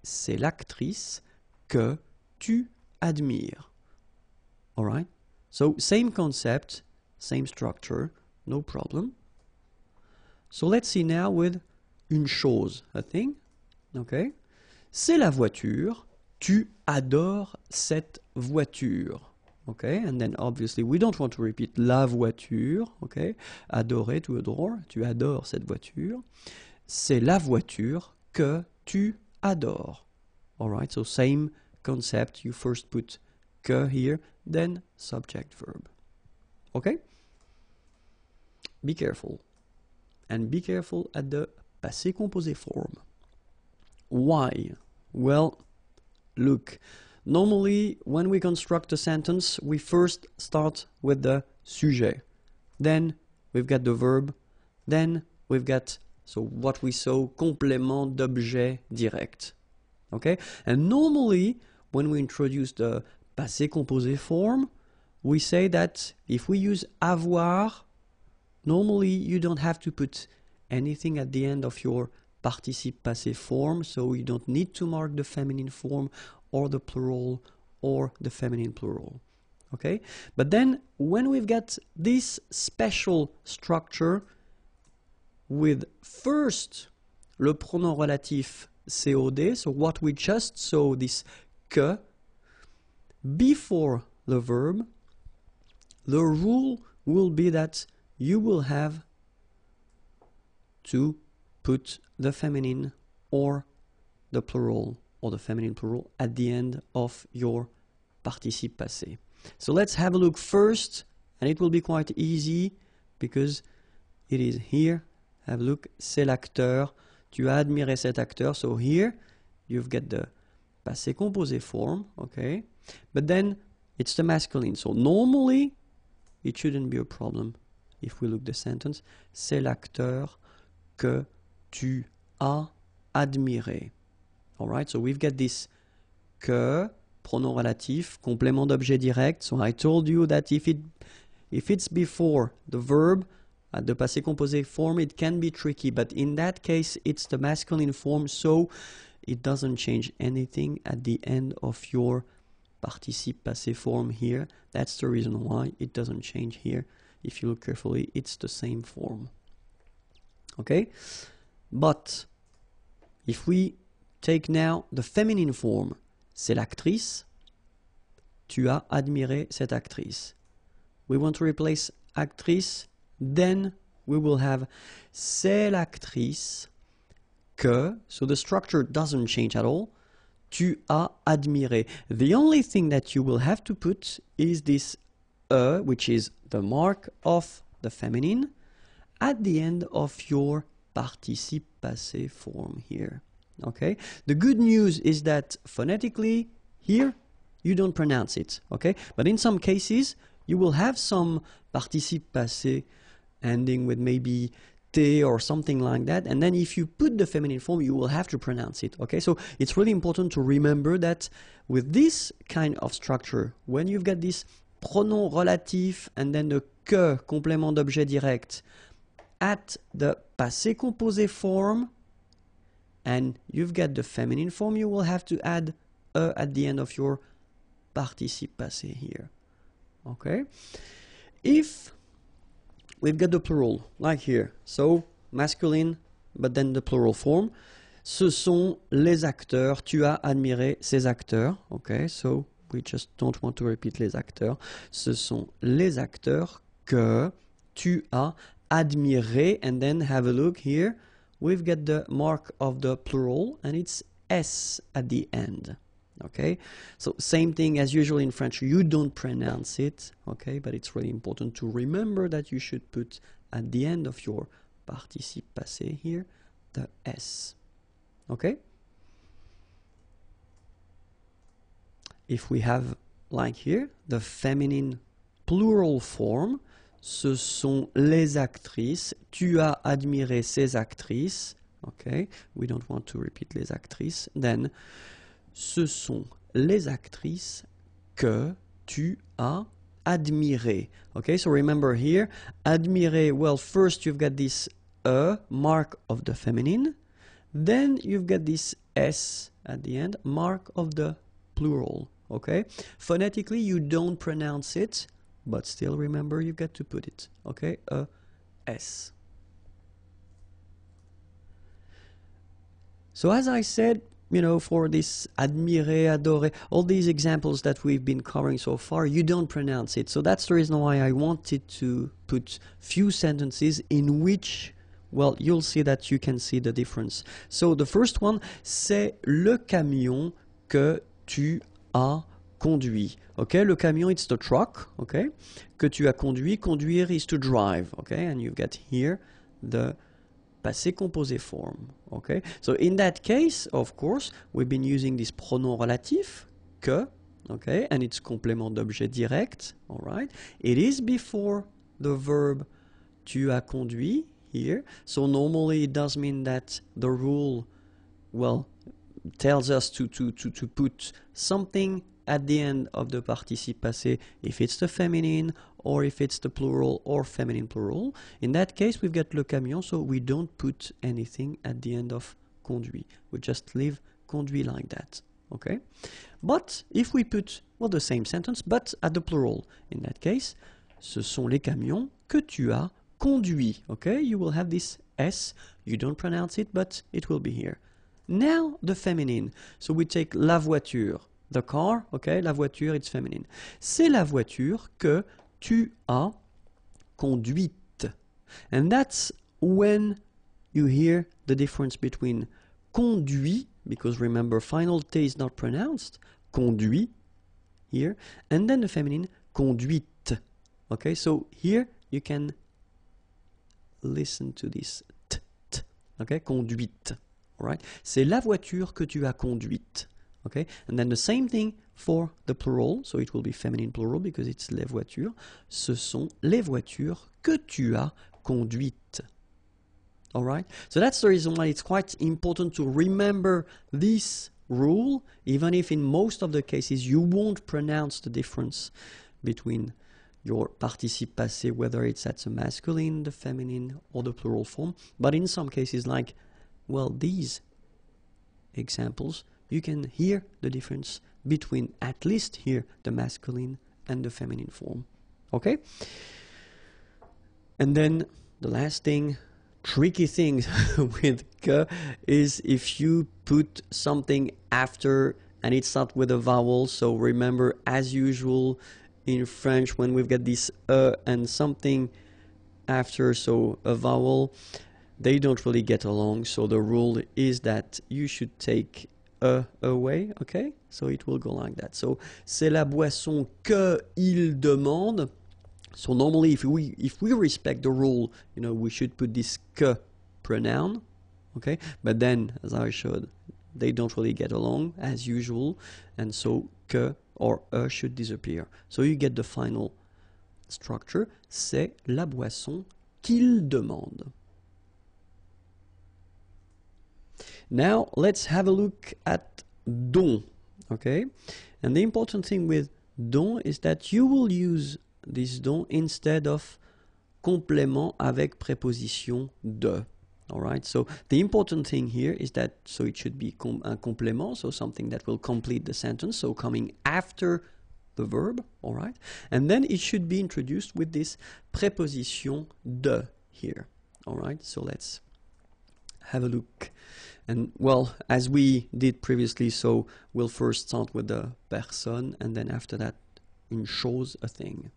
c'est l'actrice que tu admires. All right. So same concept, same structure, no problem. So let's see now with une chose, a thing. Okay. C'est la voiture. Tu adores cette voiture. Okay, and then obviously we don't want to repeat la voiture. Okay, adorer, to adore. Tu adores cette voiture. C'est la voiture que tu adores. All right, so same concept. You first put que here, then subject verb. Okay? Be careful. And be careful at the passé composé form. Why? Well, look, normally when we construct a sentence, we first start with the sujet. Then we've got the verb. Then we've got, so what we saw, complément d'objet direct. Okay? And normally, when we introduce the passé composé form, we say that if we use avoir, normally you don't have to put anything at the end of your participe passé form, so you don't need to mark the feminine form or the plural or the feminine plural. Okay? But then when we've got this special structure with first le pronom relatif COD, so what we just saw, this que, before the verb, the rule will be that you will have to put the feminine or the plural or the feminine plural at the end of your participe passé. So let's have a look first, and it will be quite easy because it is here. Have a look, c'est l'acteur. Tu as admiré cet acteur. So here you've got the passé composé form, okay? But then it's the masculine. So normally it shouldn't be a problem if we look the sentence. C'est l'acteur que tu as admiré. All right, so we've got this que, pronom relatif, complément d'objet direct. So I told you that if it's before the verb, at the passé composé form, it can be tricky, but in that case, it's the masculine form, so it doesn't change anything at the end of your participe passé form here. That's the reason why it doesn't change here. If you look carefully, it's the same form. Okay? But if we take now the feminine form, c'est l'actrice. Tu as admiré cette actrice. We want to replace actrice. Then we will have c'est l'actrice que, so the structure doesn't change at all. Tu as admiré. The only thing that you will have to put is this which is the mark of the feminine, at the end of your participe passé form here. Okay? The good news is that phonetically here you don't pronounce it. Okay? But in some cases you will have some participe passé ending with maybe te or something like that, and then if you put the feminine form you will have to pronounce it. Okay, so it's really important to remember that with this kind of structure, when you've got this pronom relatif and then the que, complément d'objet direct, at the passé composé form, and you've got the feminine form, you will have to add at the end of your participe passé here. Okay, if we've got the plural, like here. So, masculine, but then the plural form. Ce sont les acteurs. Tu as admiré ces acteurs. Okay, so we just don't want to repeat les acteurs. Ce sont les acteurs que tu as admiré. And then have a look here. We've got the mark of the plural, and it's S at the end. Okay, so same thing as usual in French, you don't pronounce it, okay, but it's really important to remember that you should put at the end of your participe passé here the S. Okay, if we have like here the feminine plural form, ce sont les actrices. Tu as admiré ces actrices. Okay, we don't want to repeat les actrices. Then, ce sont les actrices que tu as admirées. Okay, so remember here, admirer, well, first you've got this mark of the feminine. Then you've got this S at the end, mark of the plural. Okay, phonetically you don't pronounce it, but still remember you've got to put it. Okay, S. So as I said, you know, for this admirer, adorer, all these examples that we've been covering so far, you don't pronounce it. So that's the reason why I wanted to put few sentences in which, well, you'll see that you can see the difference. So the first one, c'est le camion que tu as conduit. Okay, le camion, it's the truck, okay, que tu as conduit. Conduire is to drive, okay, and you've got here the passé composé form, okay. So in that case, of course, we've been using this pronom relatif, que, okay, and it's complément d'objet direct, all right. It is before the verb tu as conduit here. So normally it does mean that the rule, well, tells us to put something at the end of the participe passé if it's the feminine or if it's the plural or feminine plural. In that case, we've got le camion, so we don't put anything at the end of conduit. We just leave conduit like that, okay? But if we put, well, the same sentence, but at the plural, in that case, ce sont les camions que tu as conduits, okay? You will have this S, you don't pronounce it, but it will be here. Now, the feminine. So we take la voiture, the car, okay, la voiture, it's feminine. C'est la voiture que tu as conduite. And that's when you hear the difference between conduit, because remember, final T is not pronounced, conduit, here, and then the feminine, conduite. Okay, so here you can listen to this t, t, okay, conduite. Alright, c'est la voiture que tu as conduite. Okay, and then the same thing for the plural, so it will be feminine plural because it's les voitures. Ce sont les voitures que tu as conduites. Alright, so that's the reason why it's quite important to remember this rule, even if in most of the cases you won't pronounce the difference between your participe passé, whether it's at the masculine, the feminine, or the plural form. But in some cases, like, well, these examples, you can hear the difference between at least here the masculine and the feminine form. Okay? And then the last thing, tricky thing with que is if you put something after and it's not with a vowel. So remember, as usual in French, when we've got this and something after, so a vowel, they don't really get along. So the rule is that you should take away, okay? So it will go like that. So c'est la boisson que il demande. So normally if we respect the rule, you know, we should put this que pronoun, okay? But then, as I showed, they don't really get along as usual, and so que or should disappear. So you get the final structure. C'est la boisson qu'il demande. Now let's have a look at dont, okay? And the important thing with dont is that you will use this dont instead of complément avec préposition de. All right, so the important thing here is that, so it should be un complément, so something that will complete the sentence, so coming after the verb, all right? And then it should be introduced with this préposition de here, all right? So let's have a look. And well, as we did previously, so we'll first start with the personne, and then after that, une chose, a thing.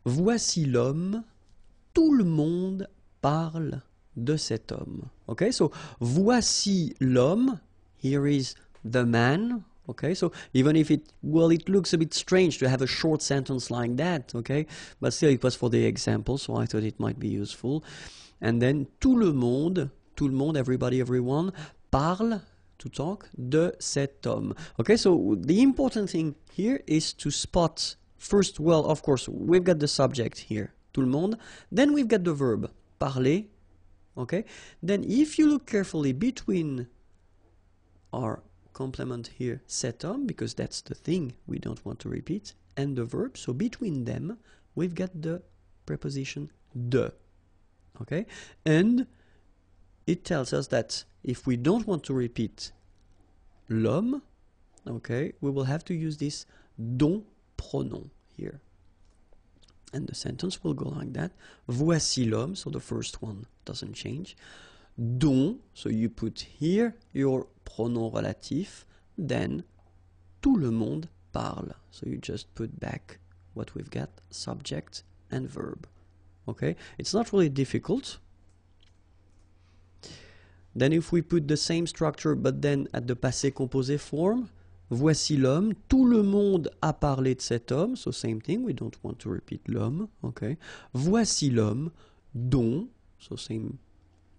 Voici l'homme, tout le monde parle de cet homme. Okay, so voici l'homme, here is the man. Okay, so even if it looks a bit strange to have a short sentence like that, okay, but still it was for the example, so I thought it might be useful. And then tout le monde, everybody, everyone, parle, to talk, de cet homme. Okay, so the important thing here is to spot first, well, of course, we've got the subject here, tout le monde. Then we've got the verb, parler. Okay. Then if you look carefully between our complement here, cet homme, because that's the thing we don't want to repeat, and the verb, so between them, we've got the preposition de. Okay. And it tells us that if we don't want to repeat l'homme, okay, we will have to use this dont pronom here. And the sentence will go like that. Voici l'homme, so the first one doesn't change. Dont, so you put here your pronom relatif, then tout le monde parle. So you just put back what we've got, subject and verb. Okay, it's not really difficult. Then if we put the same structure but then at the passé composé form, voici l'homme, tout le monde a parlé de cet homme, so same thing, we don't want to repeat l'homme, okay. Voici l'homme dont, so same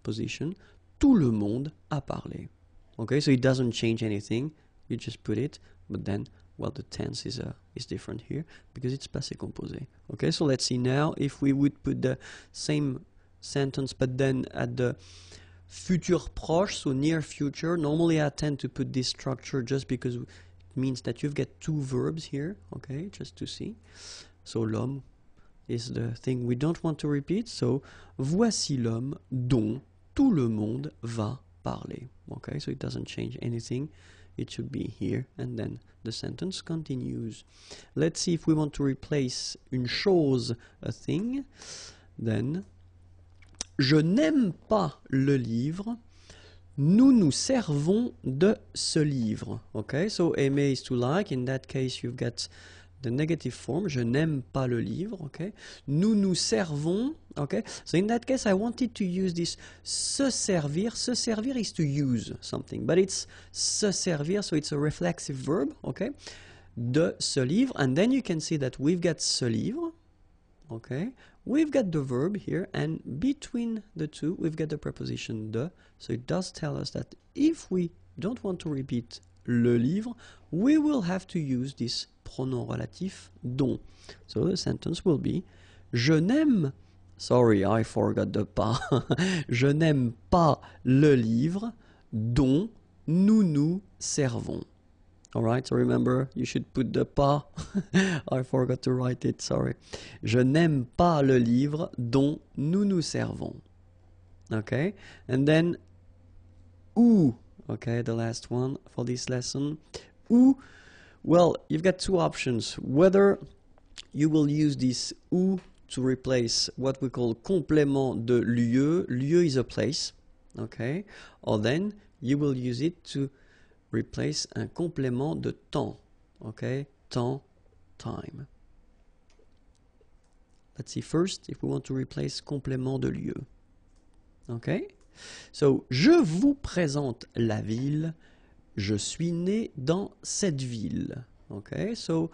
position, tout le monde a parlé. Okay, so it doesn't change anything, you just put it, but then, well, the tense is different here because it's passé composé. Okay, so let's see now if we would put the same sentence but then at the futur proche, so near future. Normally I tend to put this structure just because it means that you've got two verbs here, okay, just to see. So l'homme is the thing we don't want to repeat, so voici l'homme dont tout le monde va parler. Okay, so it doesn't change anything. It should be here, and then the sentence continues. Let's see if we want to replace une chose, a thing. Then je n'aime pas le livre. Nous nous servons de ce livre. Okay, so aimer is to like. In that case, you've got the negative form. Je n'aime pas le livre. Okay, nous nous servons. Okay, so in that case, I wanted to use this se servir. Se servir is to use something, but it's se servir, so it's a reflexive verb. Okay, de ce livre, and then you can see that we've got ce livre. Okay, we've got the verb here, and between the two we've got the preposition de, so it does tell us that if we don't want to repeat le livre, we will have to use this pronom relatif dont. So the sentence will be je n'aime, sorry I forgot the pas, je n'aime pas le livre dont nous nous servons. Alright, so remember, you should put the pas. I forgot to write it, sorry. Je n'aime pas le livre dont nous nous servons. Okay, and then où, okay, the last one for this lesson. Où, well, you've got two options. Whether you will use this où to replace what we call complément de lieu. Lieu is a place, okay, or then you will use it to replace un complément de temps, okay, temps, time. Let's see first if we want to replace complément de lieu. Okay, so je vous présente la ville, je suis né dans cette ville. Okay, so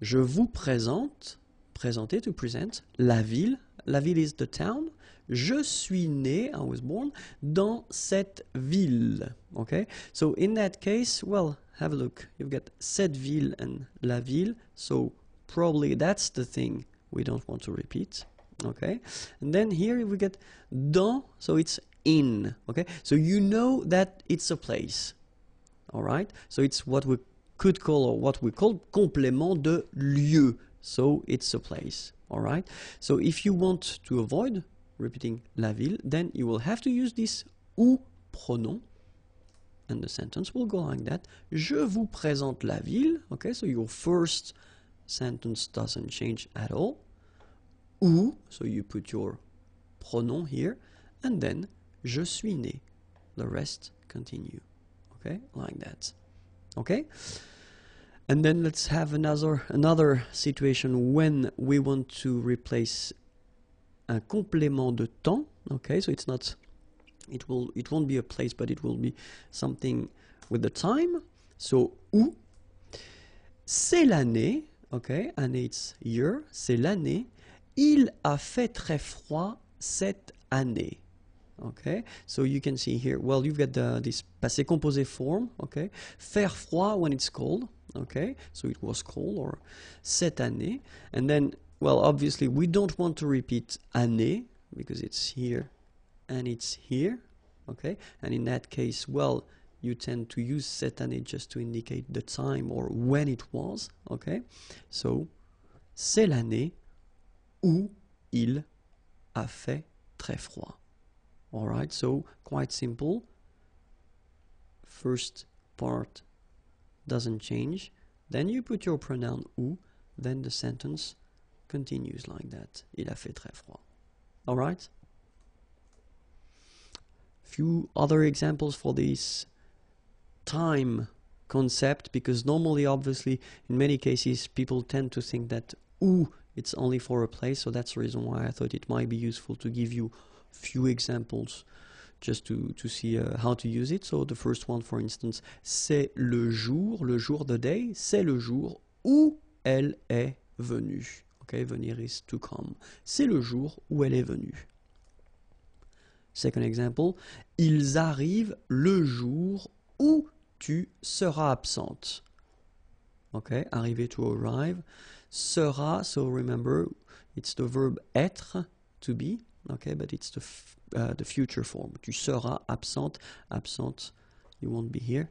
je vous présente, présenter, to present, la ville is the town, je suis né, I was born, dans cette ville. Okay, so in that case, well, have a look, you've got cette ville and la ville, so probably that's the thing we don't want to repeat. Okay, and then here we get dans, so it's in. Okay, so you know that it's a place. All right, so it's what we could call, or what we call complément de lieu, so it's a place. All right, so if you want to avoid repeating la ville, then you will have to use this ou pronom, and the sentence will go like that. Je vous présente la ville. Okay, so your first sentence doesn't change at all. Ou, so you put your pronom here, and then je suis né. The rest continue. Okay, like that. Okay, and then let's have another situation when we want to replace un complément de temps. Okay, so it's not, it won't be a place, but it will be something with the time. So où, c'est l'année. Okay, année it's year, c'est l'année. Il a fait très froid cette année. Okay, so you can see here, well, you've got this passé composé form, okay, faire froid when it's cold, okay, so it was cold, or cette année, and then, well, obviously we don't want to repeat année because it's here and it's here, okay, and in that case, well, you tend to use cette année just to indicate the time or when it was, okay, so c'est l'année où il a fait très froid. Alright, so quite simple. First part doesn't change. Then you put your pronoun où, then the sentence continues like that. Il a fait très froid. Alright? Few other examples for this time concept, because normally, obviously, in many cases, people tend to think that où, it's only for a place, so that's the reason why I thought it might be useful to give you few examples just to see how to use it. So the first one, for instance, c'est le jour the day, c'est le jour où elle est venue. Okay, venir is to come. C'est le jour où elle est venue. Second example, ils arrivent le jour où tu seras absente. Okay, arriver, to arrive. Sera, so remember, it's the verb être, to be. Okay, but it's the future form. Tu seras absente, absente, you won't be here.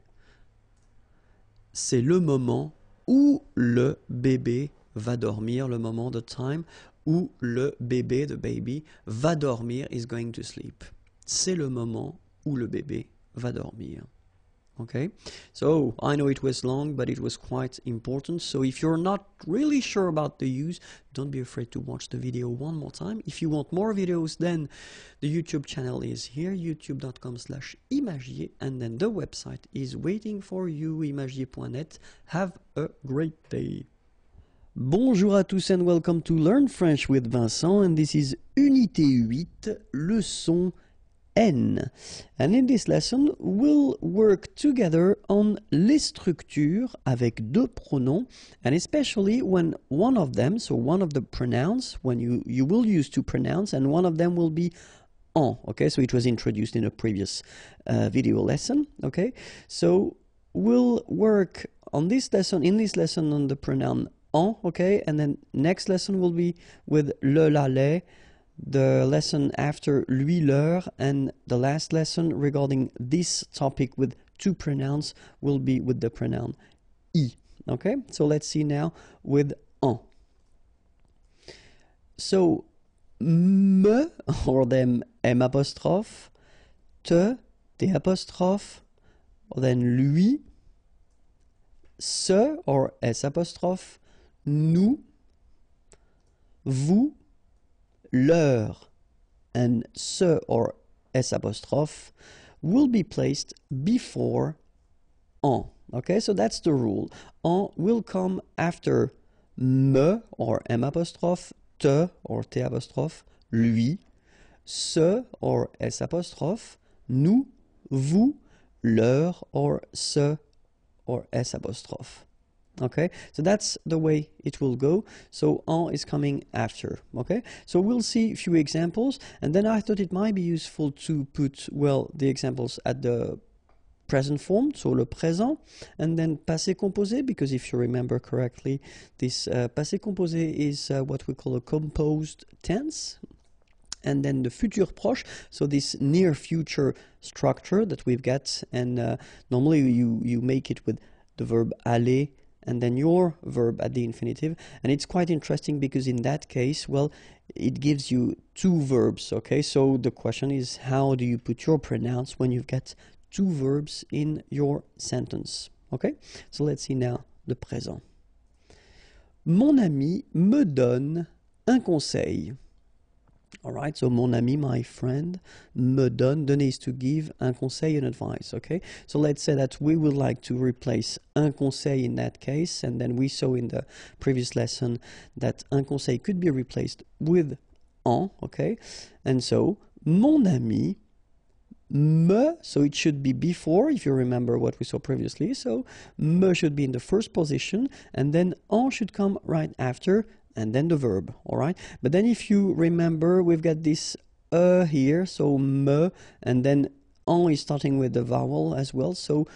C'est le moment où le bébé va dormir, le moment, the time, où le bébé, the baby, va dormir, is going to sleep. C'est le moment où le bébé va dormir. Okay, so I know it was long, but it was quite important. So if you're not really sure about the use, don't be afraid to watch the video one more time. If you want more videos, then the YouTube channel is here, youtube.com/imagier, and then the website is waiting for you, imagier.net. Have a great day. Bonjour à tous and welcome to Learn French with Vincent, and this is Unité 8, leçon N. And in this lesson, we'll work together on les structures avec deux pronoms, and especially when one of them, so one of the pronouns, when you will use two pronouns, and one of them will be en, okay? So it was introduced in a previous video lesson, okay? So we'll work on this lesson, on the pronoun en, okay? And then next lesson will be with le, la, les, the lesson after lui, leur, and the last lesson regarding this topic with two pronouns will be with the pronoun I. Okay, so let's see now with en. So me, or then M apostrophe, te, T apostrophe, or then lui, se, or S apostrophe, nous, vous, leur, and ce, or S apostrophe, will be placed before en. Okay, so that's the rule. En will come after me, or M apostrophe, te, or T apostrophe, lui, ce, or S apostrophe, nous, vous, leur, or ce, or S apostrophe. Okay, so that's the way it will go. So en is coming after. Okay, so we'll see a few examples, and then I thought it might be useful to put, well, the examples at the present form, so le présent, and then passé composé, because if you remember correctly, this passé composé is what we call a composed tense. And then the futur proche, so this near future structure that we've got, and normally you make it with the verb aller, and then your verb at the infinitive. And it's quite interesting because in that case, well, it gives you two verbs, okay? So the question is, how do you put your pronouns when you've got two verbs in your sentence, okay? So let's see now the présent. Mon ami me donne un conseil. All right, so mon ami, my friend, me donne, donner is to give, un conseil, an advice, okay? So let's say that we would like to replace un conseil in that case, and then we saw in the previous lesson that un conseil could be replaced with en, okay? And so, mon ami, me, so it should be before, if you remember what we saw previously, so me should be in the first position, and then en should come right after, and then the verb, all right? But then if you remember, we've got this here, so me, and then en is starting with the vowel as well, so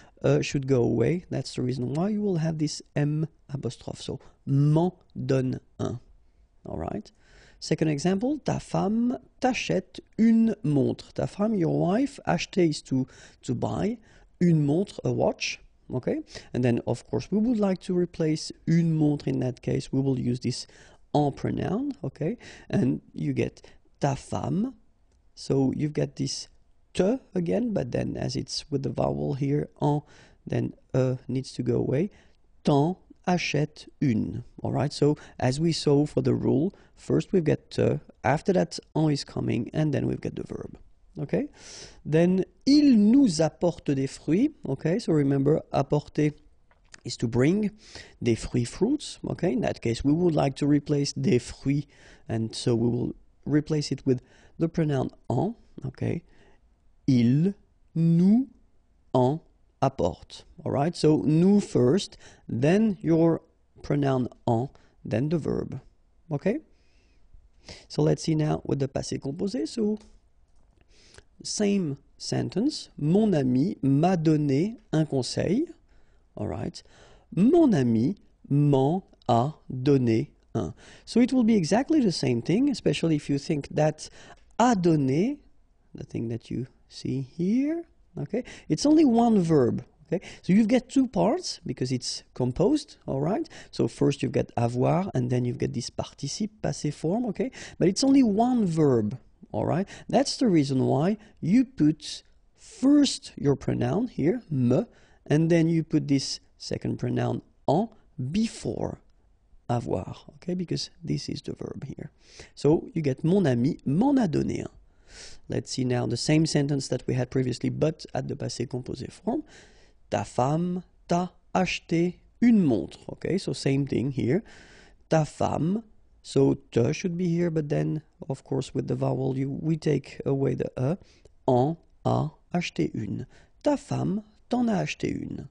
should go away. That's the reason why you will have this M apostrophe. So m'en donne un. All right. Second example, ta femme t'achète une montre. Ta femme, your wife, acheter is to buy, une montre, a watch. Okay, and then of course we would like to replace une montre. In that case, we will use this en pronoun. Okay, and you get ta femme. So you've got this te again, but then as it's with the vowel here, en, then needs to go away. T'en achète une. All right. So as we saw for the rule, first we've got te. After that, en is coming, and then we've got the verb. Okay, then il nous apporte des fruits. Okay, so remember, apporter is to bring, des fruits, fruits. Okay, in that case, we would like to replace des fruits, and so we will replace it with the pronoun en. Okay, il nous en apporte. All right, so nous first, then your pronoun en, then the verb. Okay, so let's see now with the passé composé. So same sentence. Mon ami m'a donné un conseil. All right. Mon ami m'en a donné un. So it will be exactly the same thing, especially if you think that a donné, the thing that you see here, okay, it's only one verb. Okay, so you've got two parts because it's composed, all right? So first you've got avoir, and then you've got this participe, passé form, okay? But it's only one verb. All right, that's the reason why you put first your pronoun here, me, and then you put this second pronoun en before avoir, okay, because this is the verb here. So you get mon ami m'en a donné un. Let's see now the same sentence that we had previously, but at the passé composé form. Ta femme t'a acheté une montre, okay, so same thing here. Ta femme. So te should be here, but then, of course, with the vowel, we take away the e. En a acheté une. Ta femme t'en a acheté une.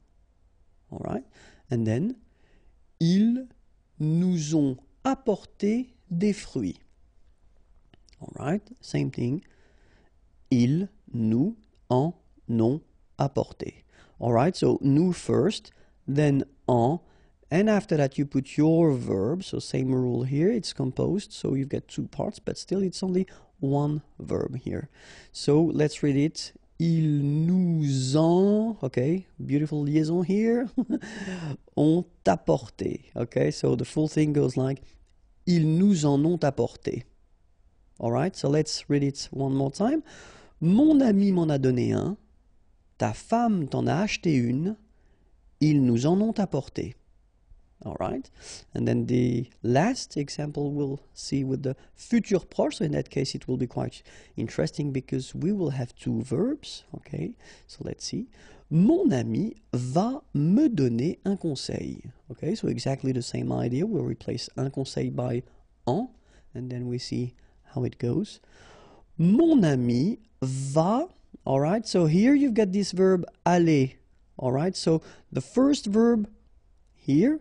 All right? And then, ils nous ont apporté des fruits. All right? Same thing. Ils nous en ont apporté. All right? So, nous first, then en. And after that, you put your verb. So same rule here. It's composed. So you've got two parts, but still it's only one verb here. So let's read it. Ils nous ont, okay, beautiful liaison here, ont apporté. Okay, so the full thing goes like, ils nous en ont apporté. All right, so let's read it one more time. Mon ami m'en a donné un. Ta femme t'en a acheté une. Ils nous en ont apporté. All right, and then the last example we'll see with the futur proche. So in that case, it will be quite interesting because we will have two verbs. Okay, so let's see. Mon ami va me donner un conseil. Okay, so exactly the same idea. We'll replace un conseil by en, and then we see how it goes. Mon ami va. All right, so here you've got this verb aller. All right, so the first verb here.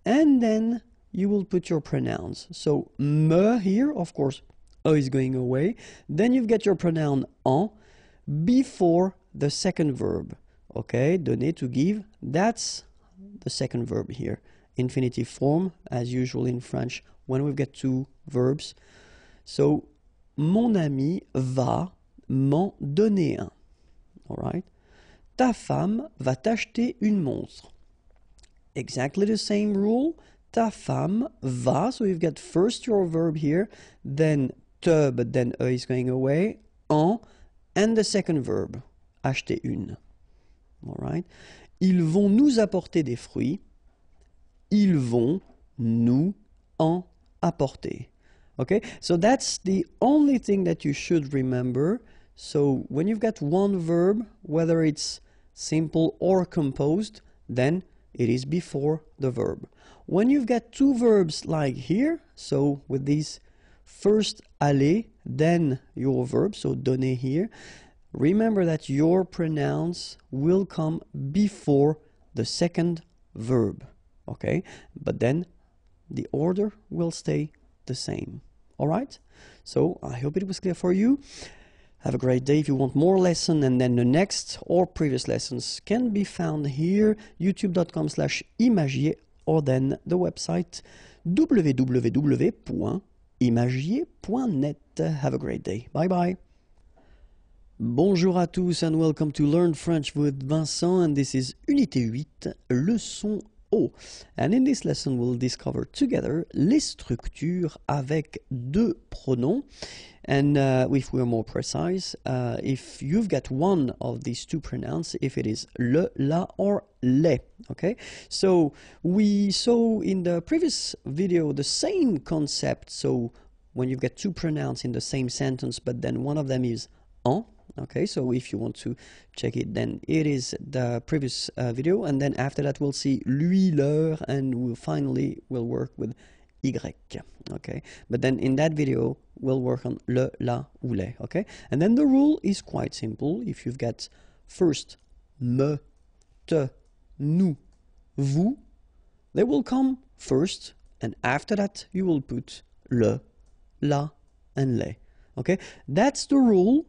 And then you will put your pronouns. So me here, of course, e is going away. Then you've got your pronoun en before the second verb. Okay, donner, to give. That's the second verb here. Infinitive form, as usual in French, when we've got two verbs. So, mon ami va m'en donner un. All right. Ta femme va t'acheter une montre. Exactly the same rule. Ta femme va. So you've got first your verb here, then te, but then e is going away, en, and the second verb, acheter une. All right. Ils vont nous apporter des fruits. Ils vont nous en apporter. Okay, so that's the only thing that you should remember. So when you've got one verb, whether it's simple or composed, then it is before the verb. When you've got two verbs like here, so with these first aller, then your verb, so donner here, remember that your pronouns will come before the second verb, okay? But then the order will stay the same, all right? So I hope it was clear for you. Have a great day. If you want more lesson, and then the next or previous lessons can be found here, youtube.com/imagier, or then the website www.imagier.net. Have a great day. Bye bye. Bonjour à tous and welcome to Learn French with Vincent, and this is Unité 8, leçon O. And in this lesson we'll discover together les structures avec deux pronoms. And if we're more precise, if you've got one of these two pronouns, if it is le, la, or les, okay? So we saw in the previous video the same concept, so when you've got two pronouns in the same sentence, but then one of them is en, okay? So if you want to check it, then it is the previous video, and then after that we'll see lui, leur, and we'll work with y, okay? But then in that video we'll work on le, la, ou les, okay? And then the rule is quite simple. If you've got first me, te, nous, vous, they will come first, and after that you will put le, la, and les, okay? That's the rule.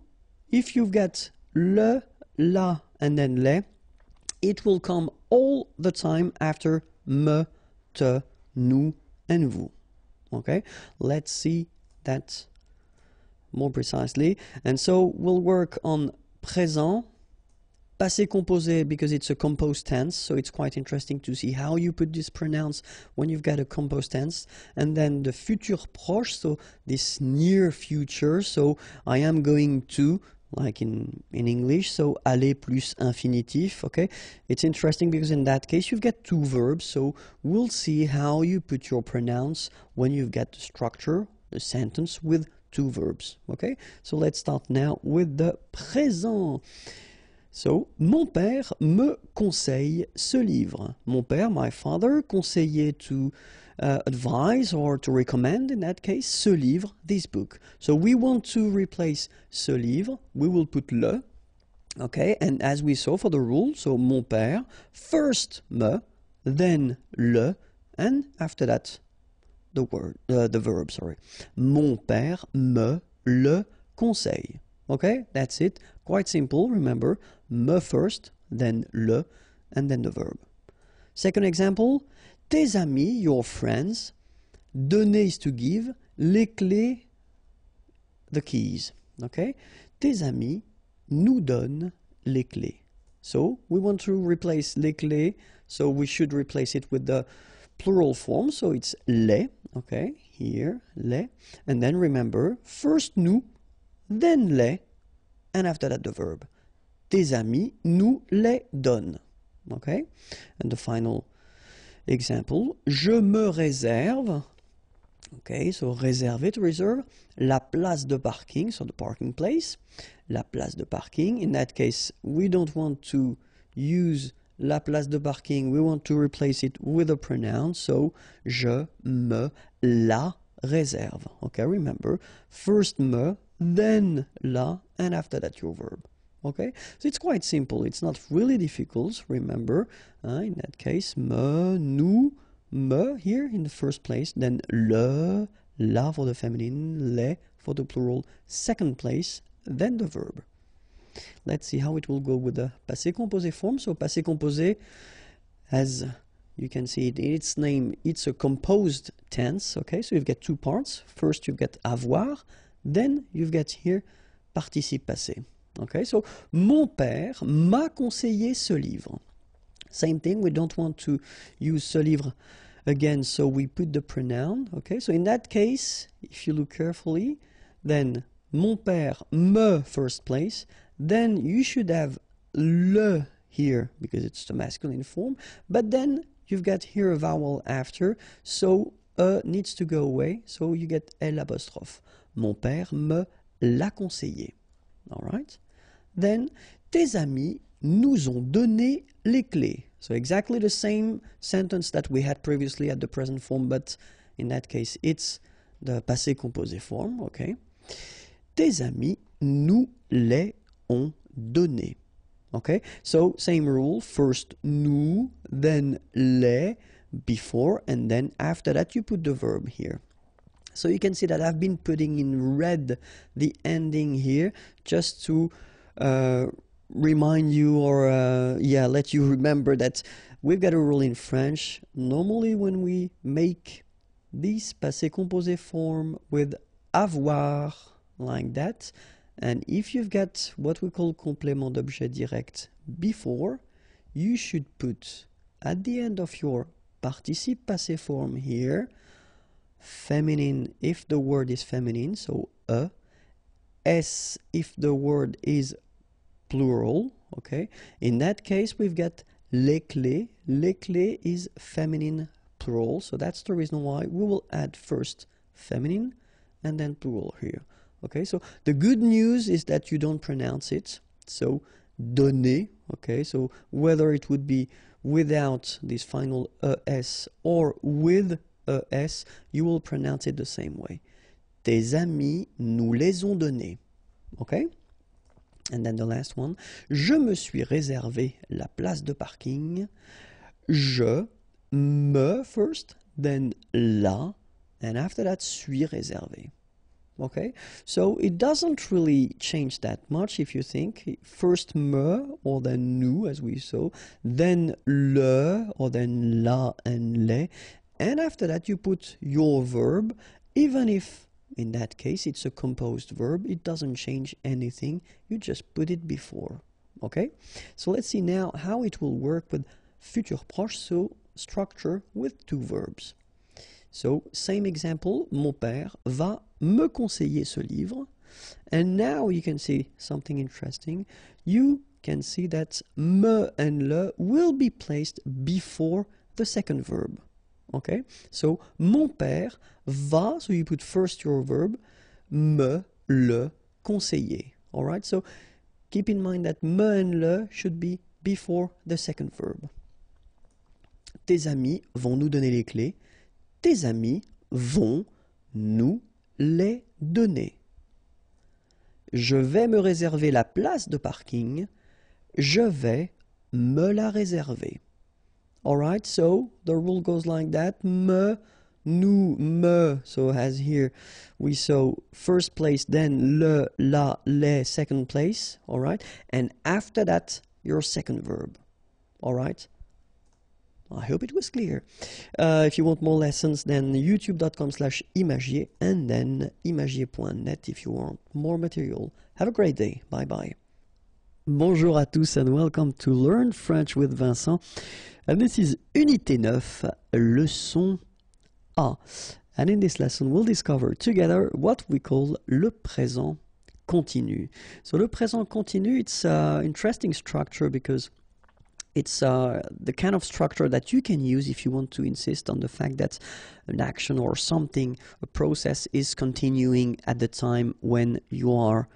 If you've got le, la, and then les, it will come all the time after me, te, nous, and vous. Okay, let's see that more precisely. And so we'll work on présent, passé composé, because it's a composed tense, so it's quite interesting to see how you put this pronouns when you've got a composed tense. And then the futur proche, so this near future, so I am going to, like in English, so aller plus infinitif, okay? It's interesting because in that case you've got two verbs, so we'll see how you put your pronouns when you've got the structure, the sentence with two verbs, okay? So let's start now with the présent. So, mon père me conseille ce livre. Mon père, my father, conseillait to advise or to recommend, in that case, ce livre, this book. So we want to replace ce livre, we will put le, okay, and as we saw for the rule, so mon père, first me, then le, and after that, the verb, sorry. Mon père me le conseille. Okay, that's it. Quite simple, remember, me first, then le, and then the verb. Second example, tes amis, your friends, donner is to give, les clés, the keys. Okay, tes amis nous donnent les clés. So we want to replace les clés, so we should replace it with the plural form, so it's les, okay, here, les, and then remember, first nous, then les, and after that the verb. Tes amis nous les donnent. Okay? And the final example, je me réserve, okay, so réserver, to reserve, la place de parking, so the parking place, la place de parking. In that case, we don't want to use la place de parking, we want to replace it with a pronoun, so je me la réserve. Okay, remember, first me, then la, and after that your verb. Okay, so it's quite simple, it's not really difficult, remember, in that case, me, nous, me here in the first place, then le, la for the feminine, les for the plural, second place, then the verb. Let's see how it will go with the passé composé form. So passé composé, as you can see it in its name, it's a composed tense, okay, so you've got two parts. First you've got avoir, then you've got here participe passé. Okay, so mon père m'a conseillé ce livre. Same thing, we don't want to use ce livre again, so we put the pronoun. Okay, so in that case, if you look carefully, then mon père me first place, then you should have le here because it's the masculine form, but then you've got here a vowel after, so needs to go away, so you get L apostrophe. Mon père me l'a conseillé. All right? Then, tes amis nous ont donné les clés. So exactly the same sentence that we had previously at the present form, but in that case it's the passé composé form, okay? Tes amis nous les ont donné. Okay, so same rule, first nous, then les, before, and then after that you put the verb here. So you can see that I've been putting in red the ending here just to remind you or let you remember that we've got a rule in French. Normally when we make this passé composé form with avoir like that, and if you've got what we call complément d'objet direct before, you should put at the end of your participe passé form here feminine if the word is feminine, so s if the word is plural. Okay, in that case we've got les clés. Les clés is feminine plural, so that's the reason why we will add first feminine and then plural here. Okay, so the good news is that you don't pronounce it, so donner. Okay, so whether it would be without this final es or with es, you will pronounce it the same way. Tes amis nous les ont donnés. Okay, and then the last one, je me suis réservé la place de parking. Je me first, then la, and after that suis réservé. Okay, so it doesn't really change that much if you think. First me or then nous as we saw, then le or then la and les, and after that you put your verb, even if in that case it's a composed verb, it doesn't change anything, you just put it before. Okay, so let's see now how it will work with futur proche, so structure with two verbs. So same example, mon père va me conseiller ce livre, and now you can see something interesting. You can see that me and le will be placed before the second verb. Okay, so mon père va, so you put first your verb, me, le, conseiller. Alright, so keep in mind that me and le should be before the second verb. Tes amis vont nous donner les clés. Tes amis vont nous les donner. Je vais me réserver la place de parking. Je vais me la réserver. Alright, so the rule goes like that. Me, nous, me. So as here we saw first place, then le, la, les, second place. Alright, and after that your second verb. Alright. I hope it was clear. If you want more lessons, then youtube.com/imagier and then imagier.net if you want more material. Have a great day. Bye bye. Bonjour à tous and welcome to Learn French with Vincent. And this is Unité 9, leçon A. And in this lesson, we'll discover together what we call le présent continu. So le présent continu, it's an interesting structure because it's the kind of structure that you can use if you want to insist on the fact that an action or something, a process is continuing at the time when you are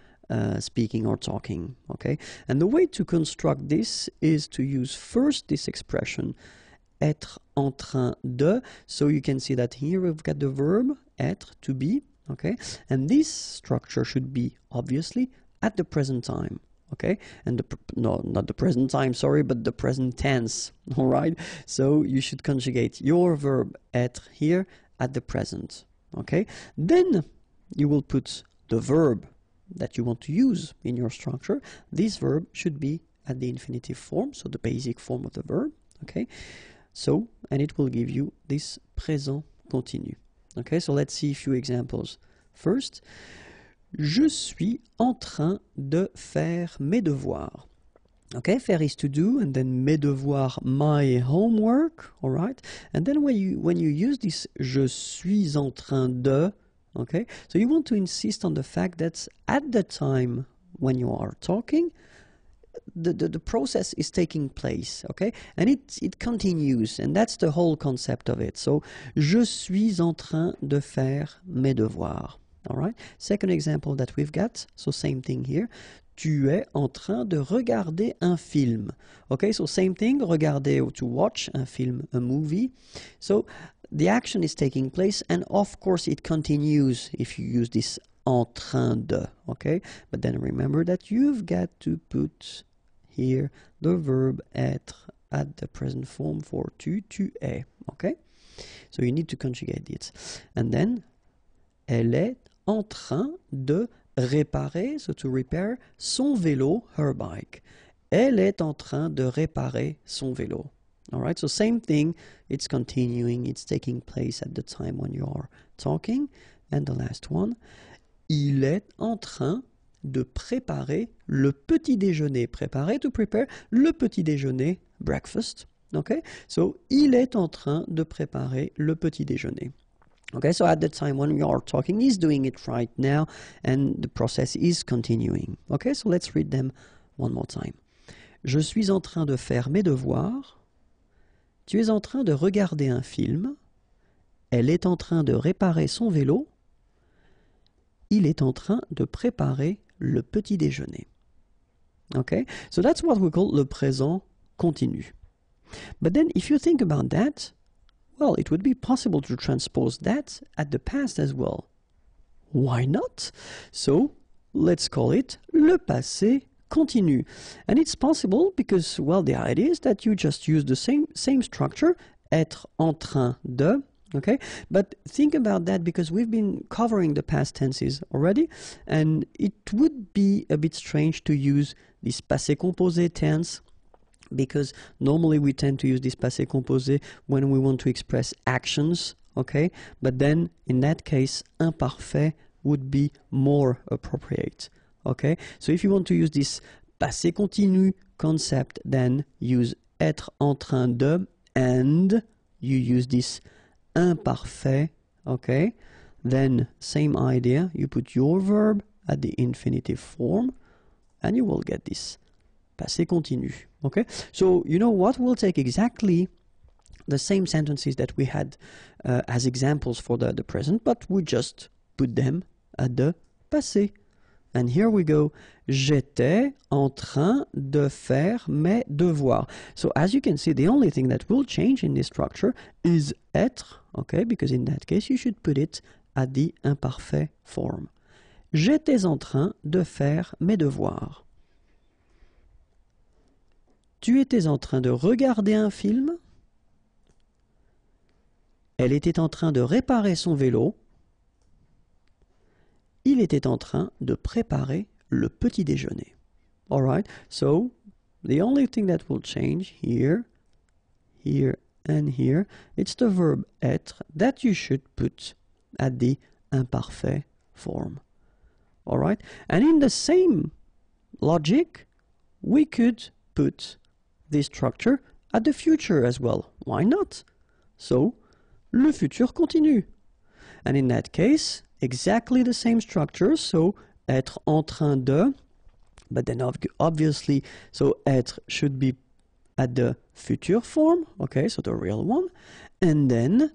speaking or talking. Okay, and the way to construct this is to use first this expression être en train de. So you can see that here we've got the verb être, to be. Okay, and this structure should be obviously at the present time. Okay, and not the present time, sorry, but the present tense. All right, so you should conjugate your verb être here at the present. Okay, then you will put the verb that you want to use in your structure. This verb should be at the infinitive form, so the basic form of the verb. Okay, so and it will give you this présent continu. Okay, so let's see a few examples. First, je suis en train de faire mes devoirs. Okay, faire is to do, and then mes devoirs, my homework, all right? And then when you use this je suis en train de, okay, so you want to insist on the fact that at the time when you are talking, the process is taking place, okay? And it continues, and that's the whole concept of it. So, je suis en train de faire mes devoirs. All right. Second example that we've got, so same thing here. Tu es en train de regarder un film. Okay, so same thing, regarder or to watch un film, a movie. So the action is taking place, and of course it continues if you use this en train de. Okay, but then remember that you've got to put here the verb être at the present form for tu es. Okay, so you need to conjugate it, and then Elle est en train de réparer, so to repair, son vélo, her bike. Elle est en train de réparer son vélo. Alright, so same thing, it's continuing, it's taking place at the time when you are talking. And the last one, il est en train de préparer le petit déjeuner. Préparer, to prepare, le petit déjeuner, breakfast. Okay, so il est en train de préparer le petit déjeuner. Okay, so at the time when we are talking, he's doing it right now, and the process is continuing. Okay, so let's read them one more time. Je suis en train de faire mes devoirs. Tu es en train de regarder un film. Elle est en train de réparer son vélo. Il est en train de préparer le petit déjeuner. Okay, so that's what we call le présent continu. But then if you think about that, well, it would be possible to transpose that at the past as well. Why not? So let's call it le passé continu. And it's possible because, well, the idea is that you just use the same structure, être en train de, okay? But think about that because we've been covering the past tenses already, and it would be a bit strange to use this passé composé tense, because normally we tend to use this passé composé when we want to express actions, okay? But then, in that case, imparfait would be more appropriate, okay? So if you want to use this passé continu concept, then use être en train de, and you use this imparfait, okay? Then, same idea, you put your verb at the infinitive form, and you will get this passé continu. Okay, so you know what? We'll take exactly the same sentences that we had as examples for the present, but we just put them at the passé. And here we go. J'étais en train de faire mes devoirs. So as you can see, the only thing that will change in this structure is être, okay, because in that case you should put it at the imparfait form. J'étais en train de faire mes devoirs. Tu étais en train de regarder un film. Elle était en train de réparer son vélo. Il était en train de préparer le petit déjeuner. Alright, so the only thing that will change here, here and here, it's the verb être that you should put at the imparfait form. Alright, and in the same logic, we could put this structure at the future as well. Why not? So, le futur continue. And in that case, exactly the same structure, so être en train de, but then obviously, so être should be at the future form, okay, so the real one, and then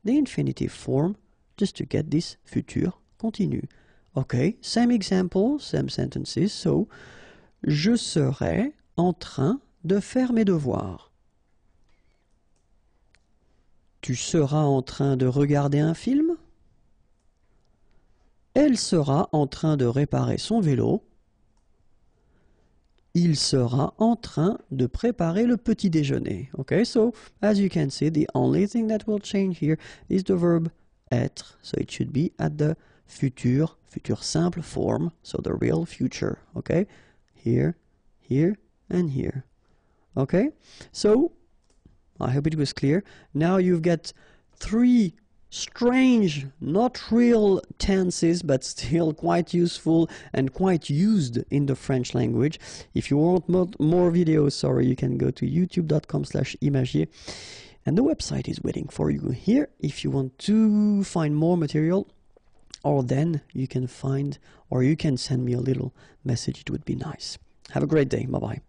the infinitive form, just to get this futur continu. Okay, same example, same sentences, so je serai en train de faire mes devoirs. Tu seras en train de regarder un film. Elle sera en train de réparer son vélo. Il sera en train de préparer le petit déjeuner. Okay, so as you can see, the only thing that will change here is the verb être. So it should be at the futur simple form, so the real future. Okay, here, here, and here. Okay, so I hope it was clear. Now you've got three strange, not real tenses, but still quite useful and quite used in the French language. If you want more videos, sorry, you can go to youtube.com/imagiers, and the website is waiting for you here if you want to find more material, or then you can find, or you can send me a little message. It would be nice. Have a great day. Bye-bye.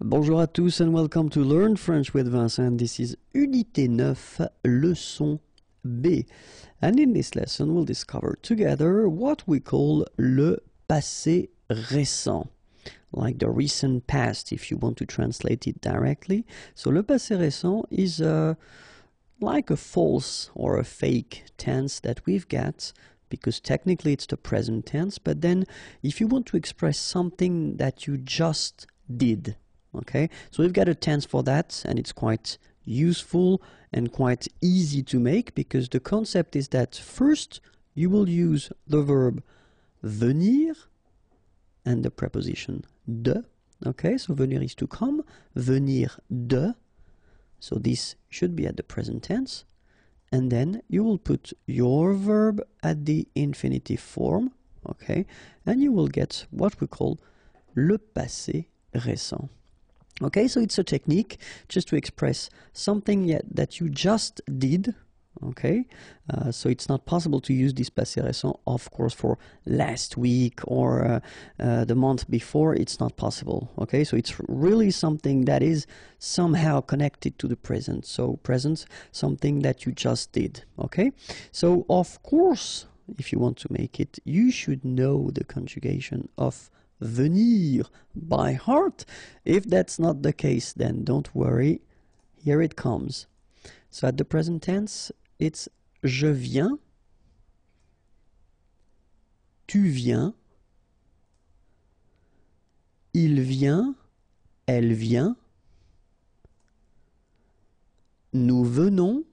Bonjour à tous and welcome to Learn French with Vincent. This is Unité 9, Leçon B. And in this lesson we'll discover together what we call le passé récent, like the recent past if you want to translate it directly. So le passé récent is like a false or a fake tense that we've got, because technically it's the present tense, but then if you want to express something that you just did, okay, so we've got a tense for that, and it's quite useful and quite easy to make, because the concept is that first you will use the verb venir and the preposition de. Okay, so venir is to come, venir de, so this should be at the present tense, and then you will put your verb at the infinitive form, okay, and you will get what we call le passé récent. Okay, so it's a technique just to express something that you just did. Okay, so it's not possible to use this passé récent, of course, for last week or the month before. It's not possible. Okay, so it's really something that is somehow connected to the present. So present, something that you just did. Okay, so of course, if you want to make it, you should know the conjugation of venir by heart. If that's not the case, then don't worry, here it comes. So at the present tense, it's je viens, tu viens, il vient, elle vient, nous venons,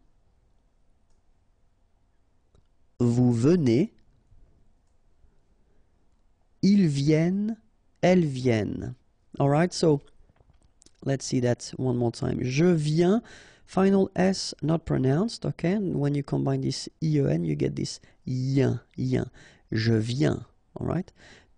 vous venez, ils viennent, elles viennent. All right, so let's see that one more time. Je viens, final S not pronounced, okay? And when you combine this IEN, you get this yen, yen. Je viens, all right?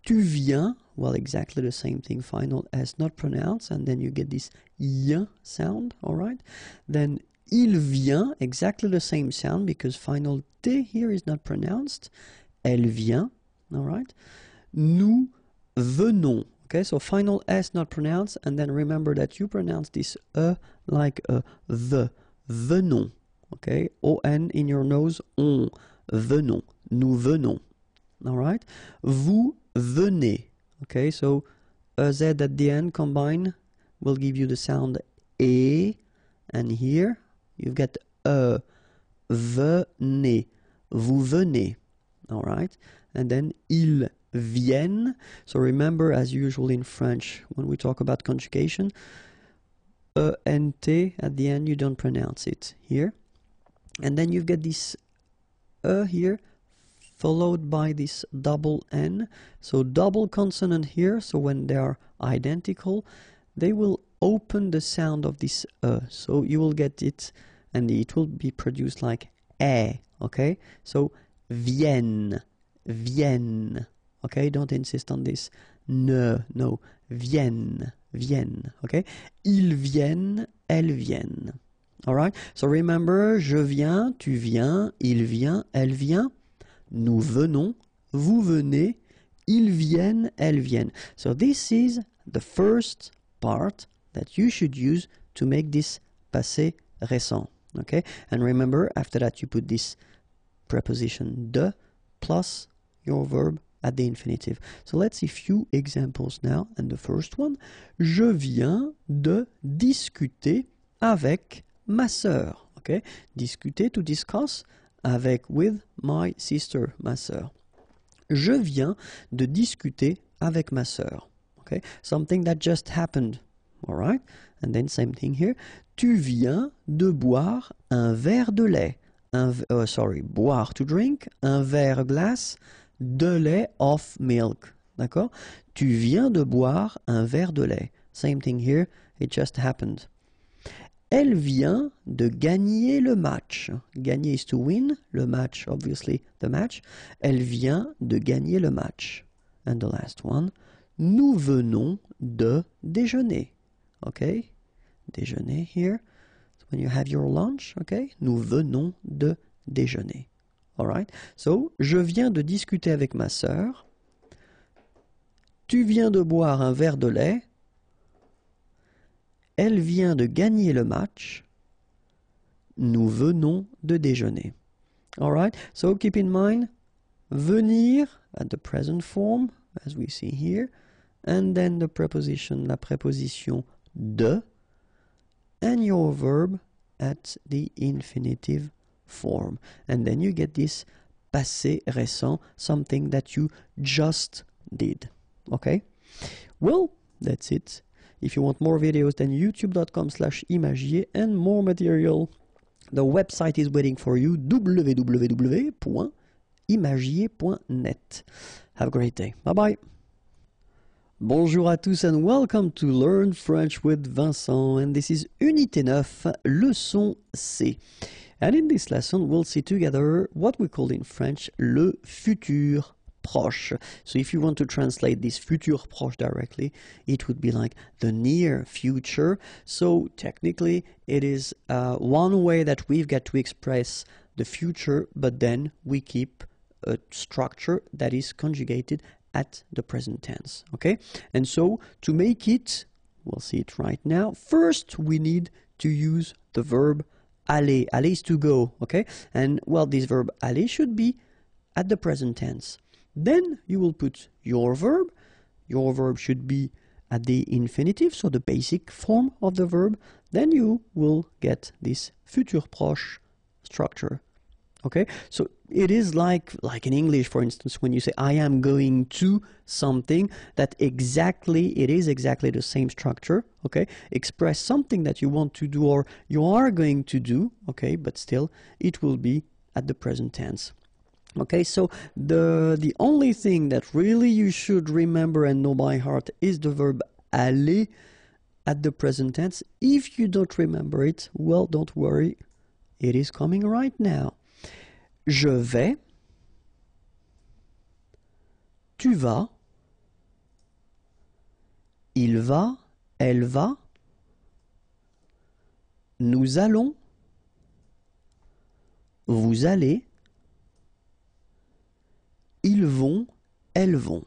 Tu viens, well, exactly the same thing, final S not pronounced, and then you get this yen sound, all right? Then il vient, exactly the same sound, because final T here is not pronounced. Elle vient, all right? Nous venons. Okay, so final S not pronounced, and then remember that you pronounce this like a the. Venons. Okay, O-N in your nose, on. Venons. Nous venons. All right. Vous venez. Okay, so Z at the end combine will give you the sound E, and here you've got venez. Vous venez. All right, and then ils viennent. So remember, as usual in French, when we talk about conjugation, E-N-T at the end, you don't pronounce it here. And then you've got this here, followed by this double N. So double consonant here, so when they are identical, they will open the sound of this So you will get it, and it will be produced like E, okay? So viennent, viennent. Okay, don't insist on this. No, viennent, viennent. Okay, ils viennent, elles viennent. All right. So remember, je viens, tu viens, il vient, elle vient. Nous venons, vous venez, ils viennent, elles viennent. So this is the first part that you should use to make this passé récent. Okay, and remember, after that you put this preposition de plus your verb at the infinitive. So let's see a few examples now. And the first one, je viens de discuter avec ma sœur. Okay, discuter, to discuss, avec, with my sister, ma sœur. Je viens de discuter avec ma sœur. Okay, something that just happened. All right, and then same thing here. Tu viens de boire un verre de lait. Boire, to drink, un verre, glace, de lait, of milk. D'accord? Tu viens de boire un verre de lait. Same thing here, it just happened. Elle vient de gagner le match. Gagner is to win, le match, obviously, the match. Elle vient de gagner le match. And the last one, nous venons de déjeuner. Okay? Déjeuner here. So when you have your lunch, okay? Nous venons de déjeuner. Alright, so je viens de discuter avec ma sœur. Tu viens de boire un verre de lait. Elle vient de gagner le match. Nous venons de déjeuner. Alright, so keep in mind, venir at the present form, as we see here, and then the preposition, la préposition de, and your verb at the infinitive form, and then you get this passé récent, something that you just did. Okay, well, that's it. If you want more videos, then youtube.com/imagier and more material. The website is waiting for you, www.imagier.net. Have a great day. Bye-bye. Bonjour à tous and welcome to Learn French with Vincent, and this is Unité 9, leçon C. And in this lesson, we'll see together what we call in French le futur proche. So if you want to translate this futur proche directly, it would be like the near future. So technically, it is one way that we've got to express the future, but then we keep a structure that is conjugated at the present tense, okay? And so to make it, we'll see it right now, first we need to use the verb aller. Aller is to go, okay? And well, this verb aller should be at the present tense. Then you will put your verb. Your verb should be at the infinitive, so the basic form of the verb. Then you will get this futur proche structure. Okay, so it is like in English, for instance, when you say I am going to something, that it is exactly the same structure. Okay, express something that you want to do or you are going to do. Okay, but still it will be at the present tense. Okay, so the only thing that really you should remember and know by heart is the verb aller at the present tense. If you don't remember it, well, don't worry, it is coming right now. Je vais, tu vas, il va, elle va, nous allons, vous allez, ils vont, elles vont.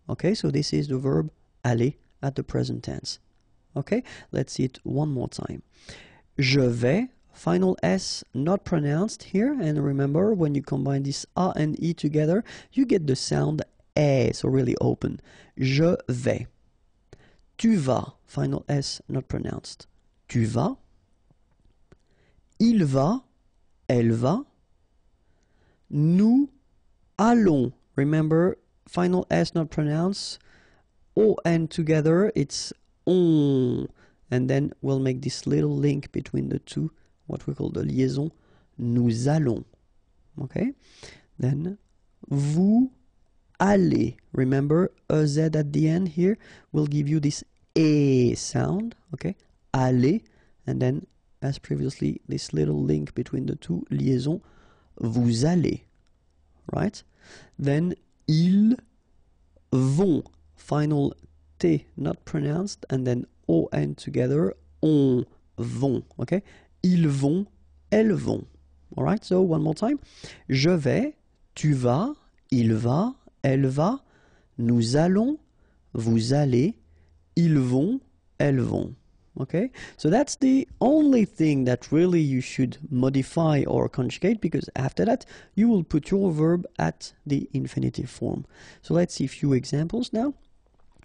Okay, so this is the verb aller at the present tense. Okay, let's see it one more time. Je vais, final S not pronounced here, and remember when you combine this A and E together, you get the sound E, so really open. Je vais. Tu vas, final S not pronounced. Tu vas. Il va, elle va. Nous allons, remember, final S not pronounced, O and together, it's on, and then we'll make this little link between the two, what we call the liaison, nous allons, okay? Then, vous allez, remember, a Z at the end here will give you this E sound, okay? Aller, and then, as previously, this little link between the two, liaison, vous allez. Right? Then ils vont, final T not pronounced, and then O N together, on vont. Okay? Ils vont, elles vont. Alright, so one more time. Je vais, tu vas, il va, elle va, nous allons, vous allez, ils vont, elles vont. Okay, so that's the only thing that really you should modify or conjugate, because after that you will put your verb at the infinitive form. So let's see a few examples now.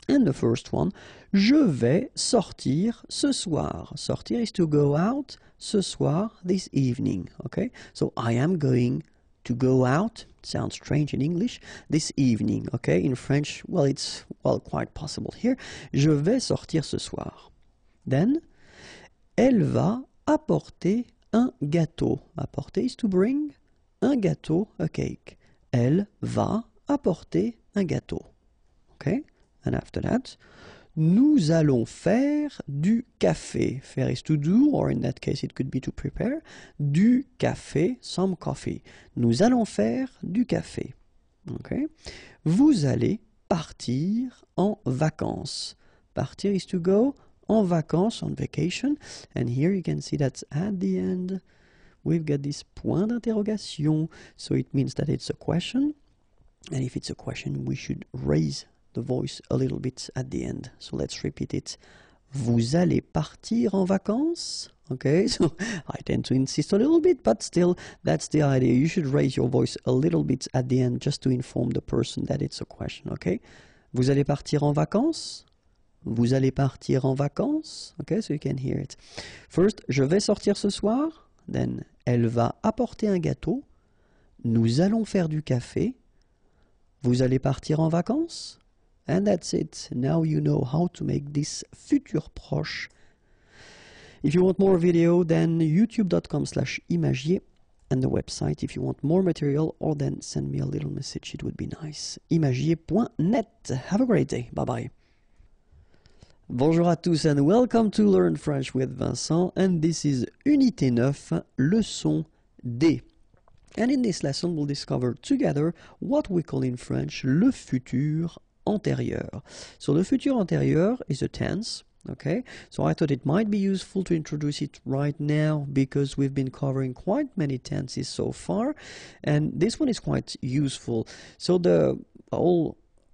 And the first one, je vais sortir ce soir. Sortir is to go out, ce soir, this evening. Okay, so I am going to go out. Sounds strange in English. This evening. Okay, in French, well, it's quite possible here. Je vais sortir ce soir. Then, elle va apporter un gâteau. Apporter is to bring. Un gâteau, a cake. Elle va apporter un gâteau. Okay? And after that, nous allons faire du café. Faire is to do, or in that case it could be to prepare. Du café, some coffee. Nous allons faire du café. Okay? Vous allez partir en vacances. Partir is to go. En vacances, on vacation, and here you can see that at the end we've got this point d'interrogation, so it means that it's a question, and if it's a question we should raise the voice a little bit at the end. So let's repeat it. Vous allez partir en vacances? Okay, so I tend to insist a little bit, but still that's the idea. You should raise your voice a little bit at the end just to inform the person that it's a question, okay? Vous allez partir en vacances? Vous allez partir en vacances? Okay, so you can hear it. First, je vais sortir ce soir. Then, elle va apporter un gâteau. Nous allons faire du café. Vous allez partir en vacances? And that's it. Now you know how to make this futur proche. If you want more video, then youtube.com/imagier and the website. If you want more material, or then send me a little message, it would be nice. imagier.net. Have a great day. Bye-bye. Bonjour à tous and welcome to Learn French with Vincent, and this is Unité 9, leçon D. And in this lesson we'll discover together what we call in French le futur antérieur. So the futur antérieur is a tense, okay? So I thought it might be useful to introduce it right now because we've been covering quite many tenses so far, and this one is quite useful. So the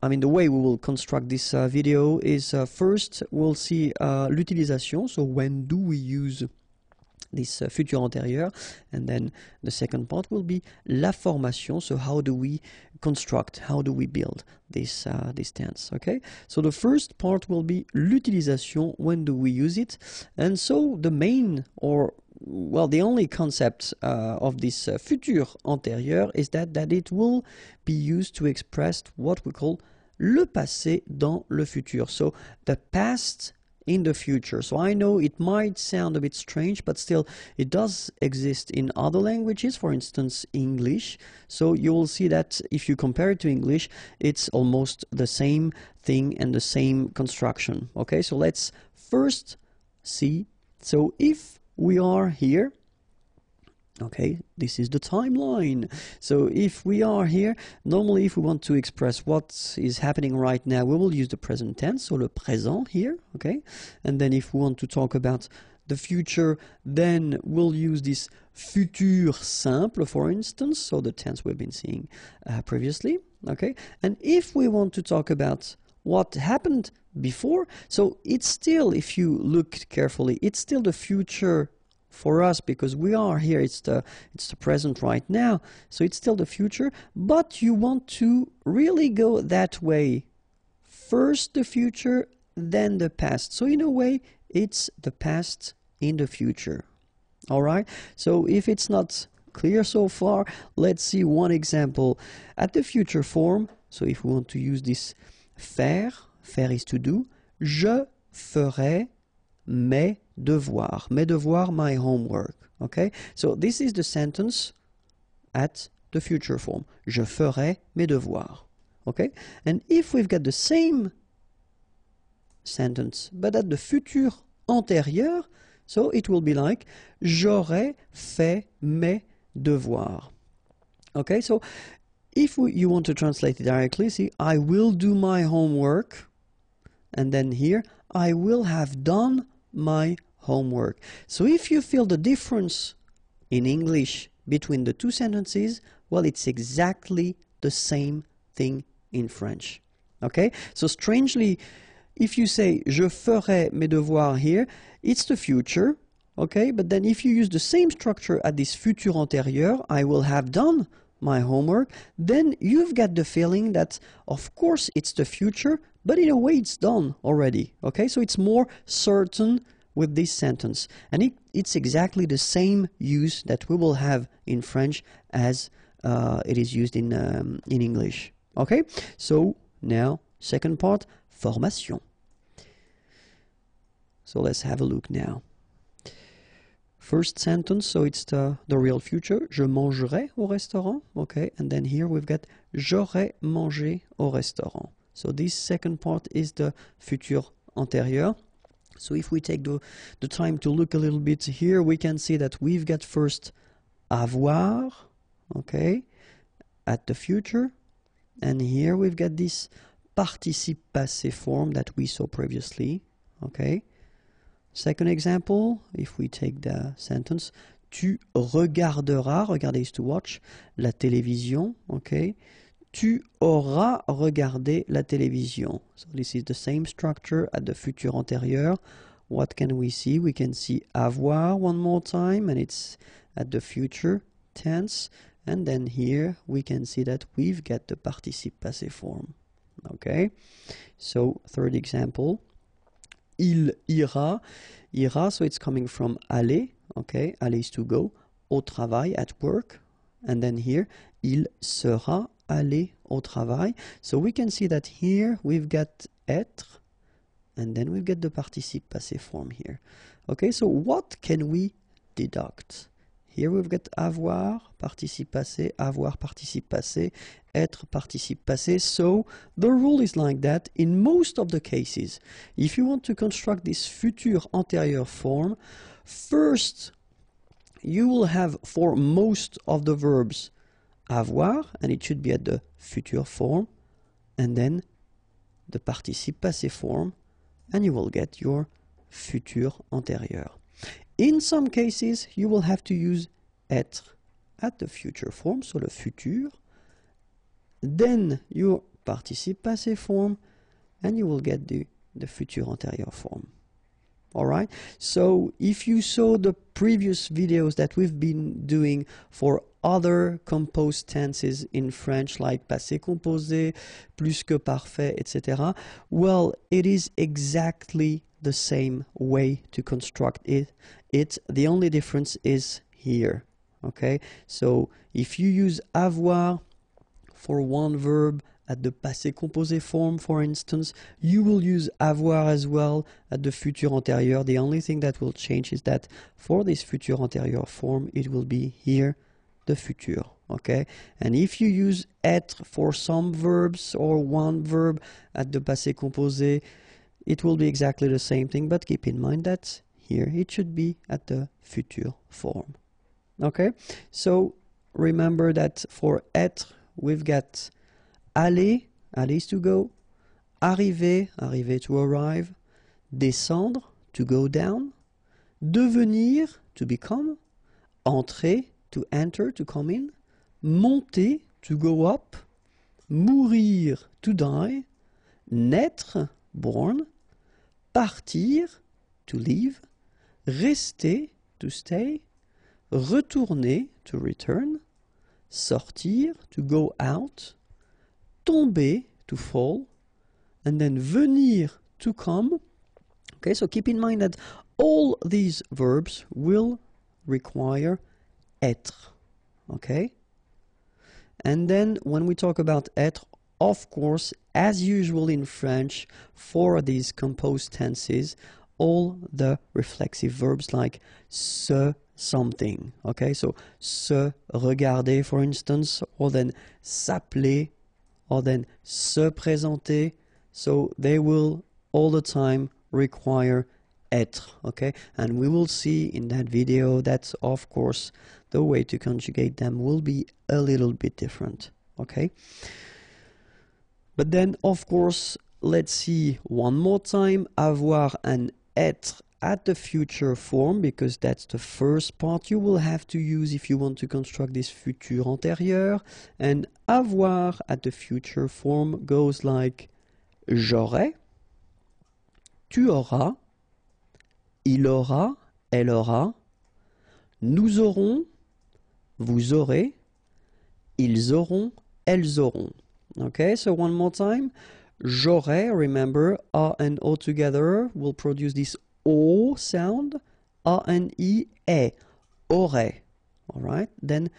way we will construct this video is first we'll see l'utilisation, so when do we use this futur antérieur, and then the second part will be la formation, so how do we construct, how do we build this tense, okay? So the first part will be l'utilisation, when do we use it, and so the main, or well, the only concept of this futur antérieur is that it will be used to express what we call le passé dans le futur, so the past in the future. So I know it might sound a bit strange, but still it does exist in other languages, for instance English. So you will see that if you compare it to English, it's almost the same thing and the same construction. Okay, so let's first see. So if we are here, okay, this is the timeline. So if we are here, normally if we want to express what is happening right now, we will use the present tense, so le présent here, okay? And then if we want to talk about the future, then we'll use this futur simple, for instance, so the tense we've been seeing previously, okay? And if we want to talk about what happened before, so it's still, if you look carefully, it's still the future for us because we are here, it's the present right now, so it's still the future, but you want to really go that way. First the future, then the past. So in a way, it's the past in the future. Alright, so if it's not clear so far, let's see one example. At the future form, so if we want to use this faire is to do, je ferai mes devoirs, my homework, okay? So this is the sentence at the future form, je ferai mes devoirs, okay? And if we've got the same sentence, but at the futur antérieur, so it will be like, j'aurais fait mes devoirs, okay? So if you want to translate it directly, see, I will do my homework, and then here, I will have done my homework. So if you feel the difference in English between the two sentences, well, it's exactly the same thing in French. Okay? So strangely, if you say je ferai mes devoirs here, it's the future. Okay? But then if you use the same structure at this futur antérieur, I will have done my homework, then you've got the feeling that of course it's the future, but in a way it's done already. Okay, so it's more certain with this sentence, and it's exactly the same use that we will have in French as it is used in English. Okay, so now second part, formation. So let's have a look now. First sentence, so it's the real future. Je mangerai au restaurant. Okay, and then here we've got j'aurais mangé au restaurant. So this second part is the futur antérieur. So if we take the time to look a little bit here, we can see that we've got first avoir, okay, at the future. And here we've got this participe passé form that we saw previously, okay. Second example, if we take the sentence, tu regarderas, regarder is to watch, la télévision, okay. Tu auras regardé la télévision. So this is the same structure at the futur antérieur. What can we see? We can see avoir one more time, and it's at the future tense. And then here we can see that we've got the participe passé form. Okay, so third example, il ira, so it's coming from aller, okay, aller is to go, au travail, at work, and then here, il sera aller au travail. So we can see that here we've got être, and then we've got the participe passé form here. Okay, so what can we deduct? Here we've got avoir, participe passé, avoir, participe passé, être, participe passé. So the rule is like that in most of the cases. If you want to construct this futur antérieur form, first you will have for most of the verbs avoir, and it should be at the future form, and then the participe passé form, and you will get your futur antérieur. In some cases, you will have to use être at the future form, so le futur, then your participe passé form, and you will get the futur antérieur form. Alright, so if you saw the previous videos that we've been doing for other composed tenses in French, like passé composé, plus que parfait, etc., well, it is exactly the same way to construct it. The only difference is here. Okay, so if you use avoir for one verb at the passé composé form, for instance, you will use avoir as well at the futur antérieur. The only thing that will change is that for this futur antérieur form, it will be here the futur. Okay, and if you use être for some verbs or one verb at the passé composé, it will be exactly the same thing, but keep in mind that here it should be at the futur form. Okay, so remember that for être, we've got aller, aller is to go, arriver, arriver to arrive, descendre, to go down, devenir, to become, entrer, to enter, to come in, monter, to go up, mourir, to die, naître, born, partir, to leave, rester, to stay, retourner, to return, sortir, to go out, tomber, to fall, and then venir, to come. Okay, so keep in mind that all these verbs will require être. Okay? And then when we talk about être, of course, as usual in French, for these composed tenses, all the reflexive verbs like se, something. Okay, so se regarder, for instance, or then s'appeler, or then se présenter. So they will all the time require être. Okay, and we will see in that video that, of course, the way to conjugate them will be a little bit different. Okay. But then, of course, let's see one more time avoir and être at the future form, because that's the first part you will have to use if you want to construct this futur antérieur. And avoir at the future form goes like j'aurai, tu auras, il aura, elle aura, nous aurons, vous aurez, ils auront, elles auront. Okay, so one more time. J'aurai, remember, A and O together will produce this O sound. A and E, aurais. Alright, then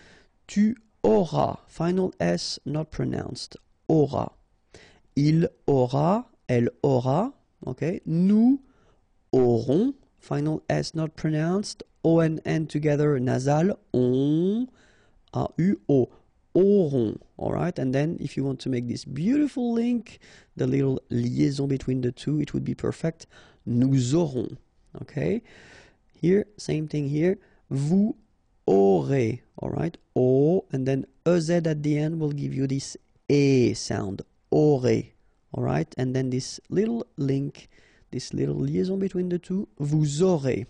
tu auras, final S not pronounced, aura. Il aura, elle aura. Okay, nous aurons, final S not pronounced, O and N together, nasal, on, A-U-O. Auront, all right, and then if you want to make this beautiful link, the little liaison between the two, it would be perfect. Nous aurons, okay. Here, same thing here. Vous aurez, all right. O, and then EZ at the end will give you this E sound. Aurez, all right, and then this little link, this little liaison between the two. Vous aurez,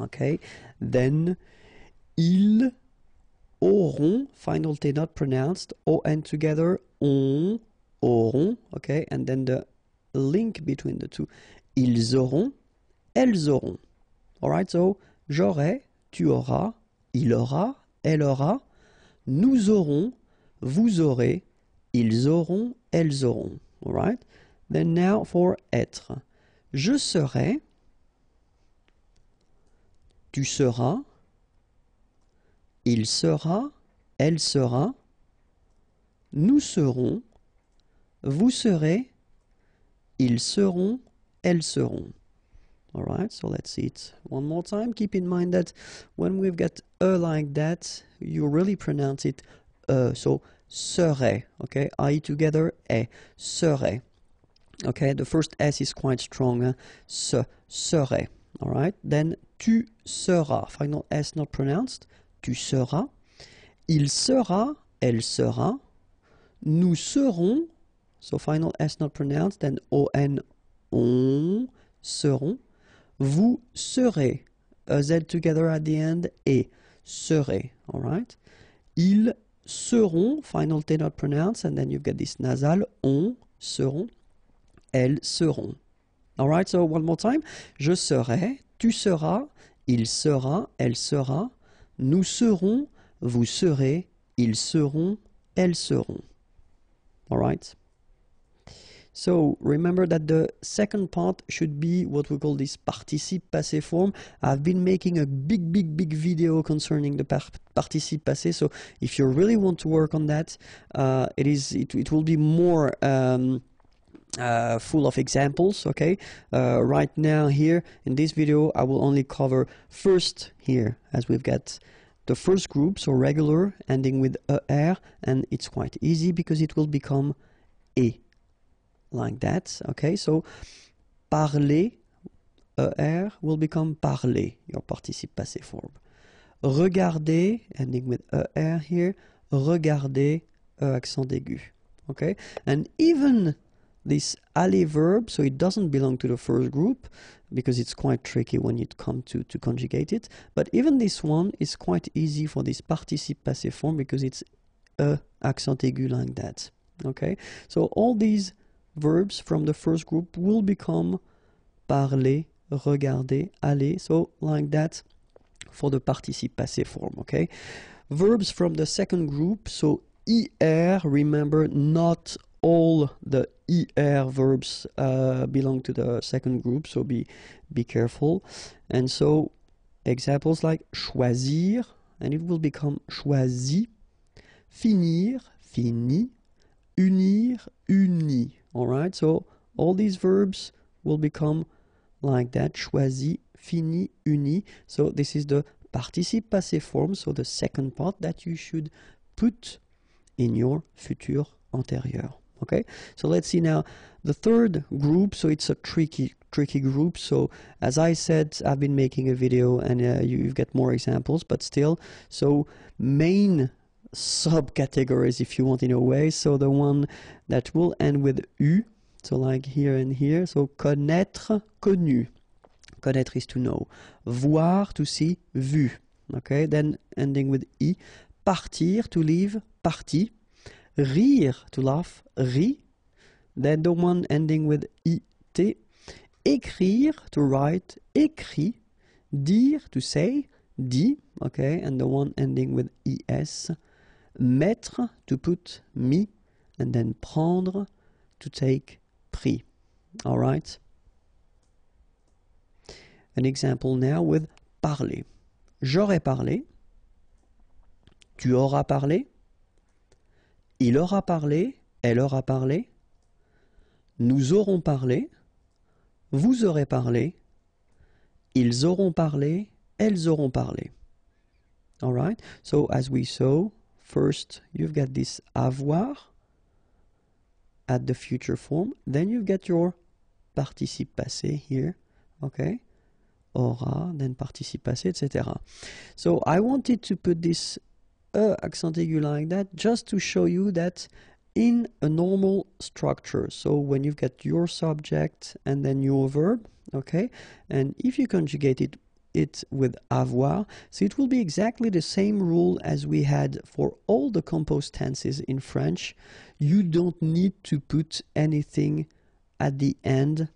okay. Then ils auront, final T not pronounced, O-N together, on, auront, okay, and then the link between the two. Ils auront, elles auront. Alright, so j'aurai, tu auras, il aura, elle aura, nous aurons, vous aurez, ils auront, elles auront. Alright, then now for être. Je serai, tu seras, il sera, elle sera, nous serons, vous serez, ils seront, elles seront. Alright, so let's see it one more time. Keep in mind that when we've got like that, you really pronounce it so serait, okay? I together, serait. Okay, the first S is quite strong, serait. Alright, then tu seras, final S not pronounced, tu seras, il sera, elle sera, nous serons, so final S not pronounced, then on, on, seront, vous serez, a Z together at the end, et serez, alright, ils seront, final T not pronounced, and then you've got this nasal, on, seront, elles seront. Alright, so one more time. Je serai, tu seras, il sera, elle sera, nous serons, vous serez, ils seront, elles seront. Alright? So remember that the second part should be what we call this participe passé form. I've been making a big video concerning the participe passé, so if you really want to work on that, it will be more full of examples, okay? Right now here in this video I will only cover first here, as we've got the first group, so regular ending with er, and it's quite easy because it will become et, like that, okay? So parler, er will become parler, your participe passé form. Regarder, ending with er here, regarder, accent aigu, okay? And even this aller verb, so it doesn't belong to the first group because it's quite tricky when you come to conjugate it, but even this one is quite easy for this participe passé form because it's accent aigu like that, okay? So all these verbs from the first group will become parler, regarder, aller, so like that for the participe passé form, okay? Verbs from the second group, so er, remember not all the er verbs belong to the second group, so be careful. And so examples like choisir, and it will become choisi, finir, fini, unir, uni. All right, so all these verbs will become like that, choisi, fini, uni. So this is the participe passé form, so the second part that you should put in your futur antérieur. Okay, so let's see now the third group. So it's a tricky group. So as I said, I've been making a video and you've got more examples, but still, so main subcategories, if you want, in a way. So the one that will end with U, so like here and here. So connaître, connu. Connaître is to know. Voir, to see, vu. Okay, then ending with I. Partir, to leave, parti. Rire, to laugh, ri. Then the one ending with it. Écrire, to write, écrit. Dire, to say, dit. Okay, and the one ending with es. Mettre, to put, mis. And then prendre, to take, pris. All right. An example now with parler. J'aurais parlé. Tu auras parlé. Il aura parlé, elle aura parlé, nous aurons parlé, vous aurez parlé, ils auront parlé, elles auront parlé. All right, so as we saw, first you've got this avoir at the future form, then you've got your participe passé here, okay, aura, then participe passé, etc. So I wanted to put this accent aigu like that just to show you that in a normal structure, so when you've got your subject and then your verb, okay, and if you conjugate it with avoir, so it will be exactly the same rule as we had for all the composed tenses in French. You don't need to put anything at the end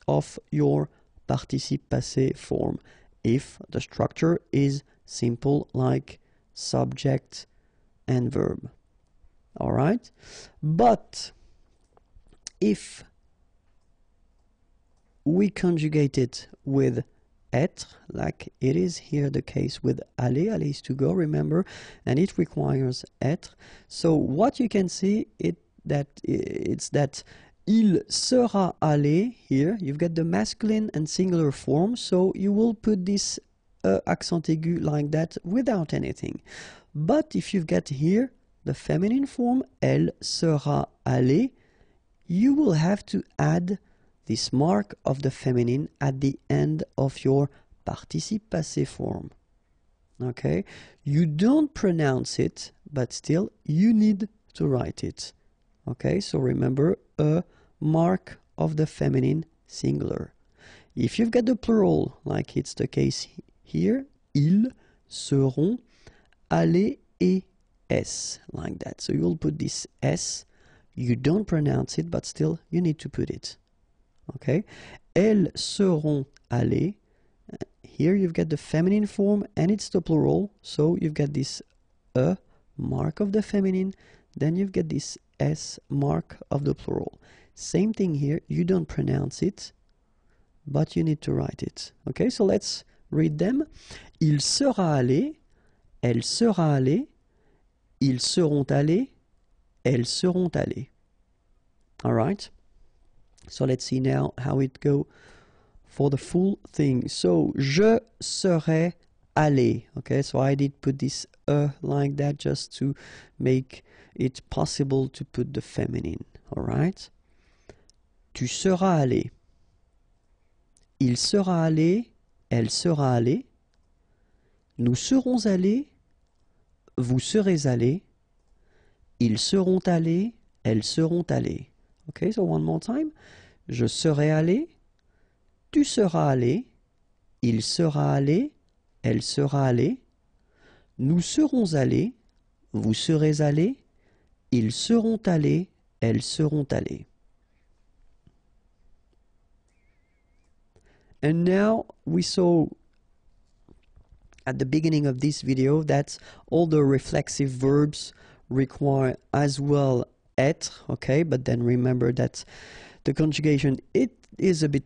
of your participe passé form if the structure is simple like subject and verb. All right, but if we conjugate it with être, like it is here the case with aller. Aller is to go, remember, and it requires être. So what you can see it's that il sera allé here. You've got the masculine and singular form, so you will put this accent aigu like that without anything. But if you've got here the feminine form, elle sera allée, you will have to add this mark of the feminine at the end of your participe passé form. Okay? You don't pronounce it, but still you need to write it. Okay? So remember, a mark of the feminine singular. If you've got the plural, like it's the case here, ils seront allés et s, like that. So you'll put this s. You don't pronounce it, but still you need to put it. Okay? Elles seront allées. Here you've got the feminine form and it's the plural. So you've got this a mark of the feminine. Then you've got this s mark of the plural. Same thing here. You don't pronounce it, but you need to write it. Okay? So let's read them. Il sera allé. Elle sera allée. Ils seront allés. Elles seront allées. All right? So let's see now how it go for the full thing. So, je serai allé. Okay, so I did put this like that just to make it possible to put the feminine. All right? Tu seras allé. Il sera allé. Elle sera allée. Nous serons allés. Vous serez allés. Ils seront allés. Elles seront allées. Okay, so one more time. Je serai allé. Tu seras allé. Il sera allé. Elle sera allée. Nous serons allés. Vous serez allés. Ils seront allés. Elles seront allées. And now we saw at the beginning of this video that all the reflexive verbs require as well être, okay? But then remember that the conjugation, it is a bit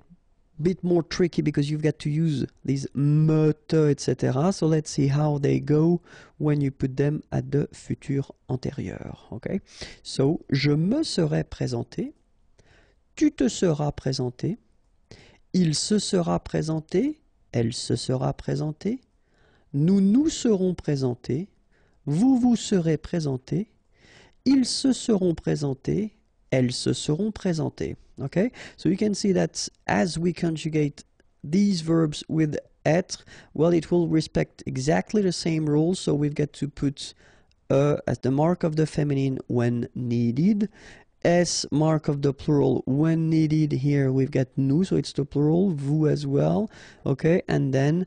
more tricky because you've got to use these me, te, etc. So let's see how they go when you put them at the futur antérieur, okay? So, je me serai présenté, tu te seras présenté, il se sera présenté, elle se sera présentée, nous nous serons présentés, vous vous serez présentés, ils se seront présentés, elles se seront présentées. Okay? So you can see that as we conjugate these verbs with être, well, it will respect exactly the same rules. So we've got to put as the mark of the feminine when needed, s mark of the plural when needed. Here we've got nous, so it's the plural, vous as well. Okay, and then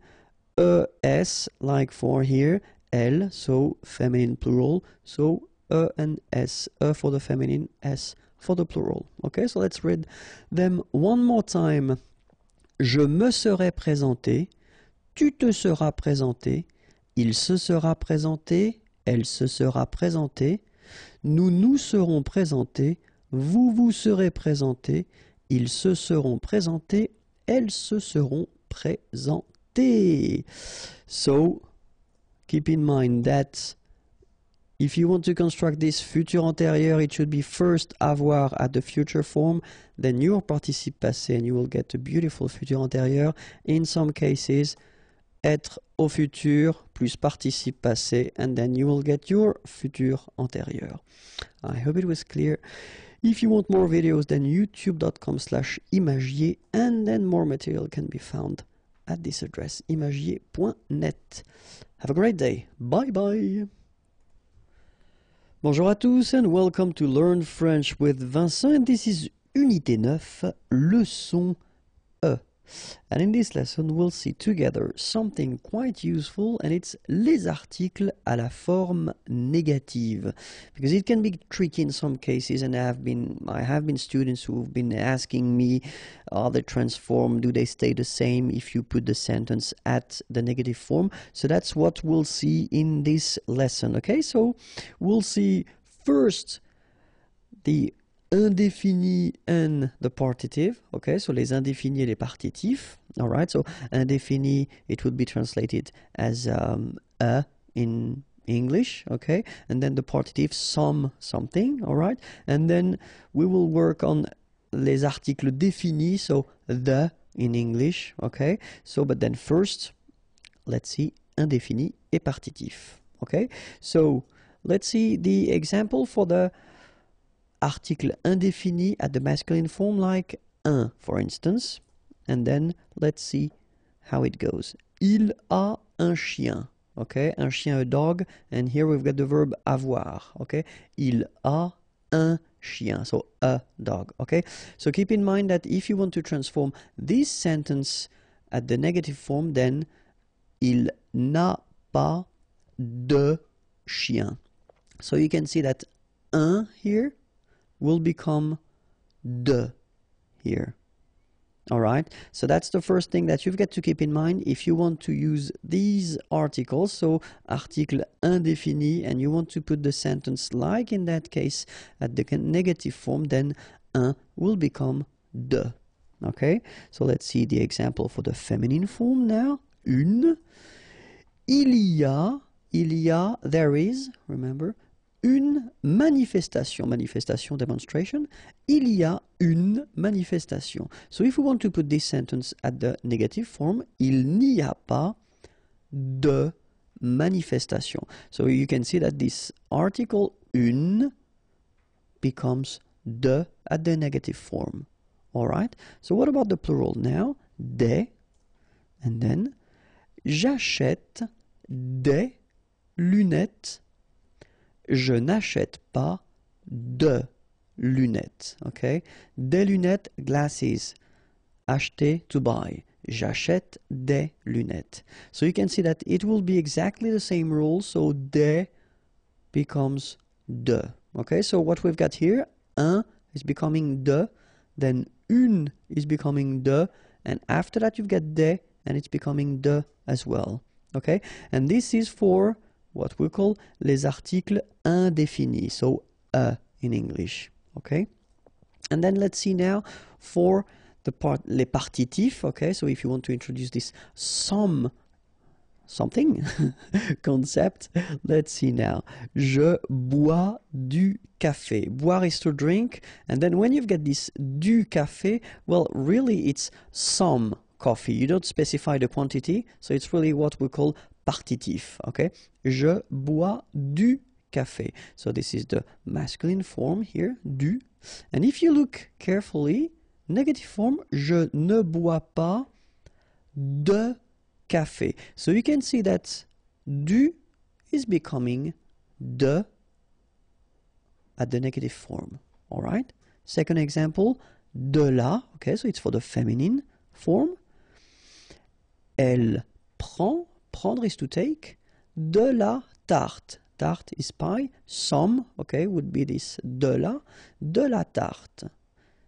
es, like for here, elle, so feminine plural, so and s, for the feminine, s for the plural. Okay, so let's read them one more time. Je me serai présenté, tu te seras présenté, il se sera présenté, elle se sera présentée, nous nous serons présentés, vous vous serez présentés, ils se seront présentés, elles se seront présentées. So, keep in mind that if you want to construct this futur antérieur, it should be first avoir at the future form, then your participe passé, and you will get a beautiful futur antérieur. In some cases, être au futur plus participe passé, and then you will get your futur antérieur. I hope it was clear. If you want more videos, then youtube.com/imagier, and then more material can be found at this address, imagier.net. Have a great day. Bye bye. Bonjour à tous and welcome to Learn French with Vincent, and this is Unité 9, leçon E. And in this lesson we'll see together something quite useful, and it's les articles à la forme négative, because it can be tricky in some cases, and I have been students who've been asking me, are they transformed, do they stay the same if you put the sentence at the negative form? So that's what we'll see in this lesson. Okay, so we'll see first the indéfinis and the partitive. Okay, so les indéfinis et les partitifs. All right, so indéfini, it would be translated as a in English. Okay, and then the partitive something. All right, and then we will work on les articles définis, so the in English. Okay, so but then first, let's see indéfini et partitif. Okay, so let's see the example for the article indéfini at the masculine form, like un, for instance. And then let's see how it goes. Il a un chien. Okay, un chien, a dog. And here we've got the verb avoir. Okay, il a un chien. So a dog. Okay, so keep in mind that if you want to transform this sentence at the negative form, then il n'a pas de chien. So you can see that un here will become de here. All right, so that's the first thing that you've got to keep in mind if you want to use these articles. So article indéfini, and you want to put the sentence like in that case at the negative form, then un will become de. Okay, so let's see the example for the feminine form now. Une. Il y a, there is, remember, une manifestation, demonstration. Il y a une manifestation. So if we want to put this sentence at the negative form, il n'y a pas de manifestation. So you can see that this article une becomes de at the negative form. All right. So what about the plural now? Des, and then j'achète des lunettes. Je n'achète pas de lunettes. Okay? Des lunettes, glasses. Acheter, to buy. J'achète des lunettes. So you can see that it will be exactly the same rule. So des becomes de. Okay? So what we've got here, un is becoming de, then une is becoming de, and after that you've got des, and it's becoming de as well. Okay? And this is for what we call les articles indéfinis, so in English. Okay? And then let's see now for the les partitifs. Okay? So if you want to introduce this something concept, let's see now. Je bois du café. Boire is to drink, and then when you've got this du café, well, really it's some coffee. You don't specify the quantity, so it's really what we call partitif. Okay? Je bois du café. So this is the masculine form here, du. And if you look carefully, negative form, je ne bois pas de café. So you can see that du is becoming de at the negative form. All right? Second example, de la. Okay, so it's for the feminine form. Elle prend, prendre is to take, de la tarte. Tarte is pie. Some, okay, would be this de la tarte.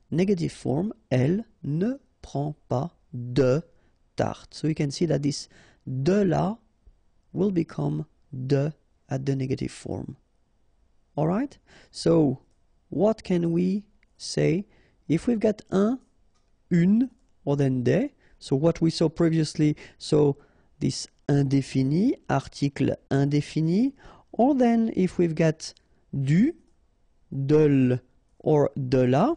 Negative form, elle ne prend pas de tarte. So you can see that this de la will become de at the negative form. All right? So what can we say if we've got un, une, or then des? So what we saw previously, so this indéfini, article indéfini, or then if we've got du, de, or de la,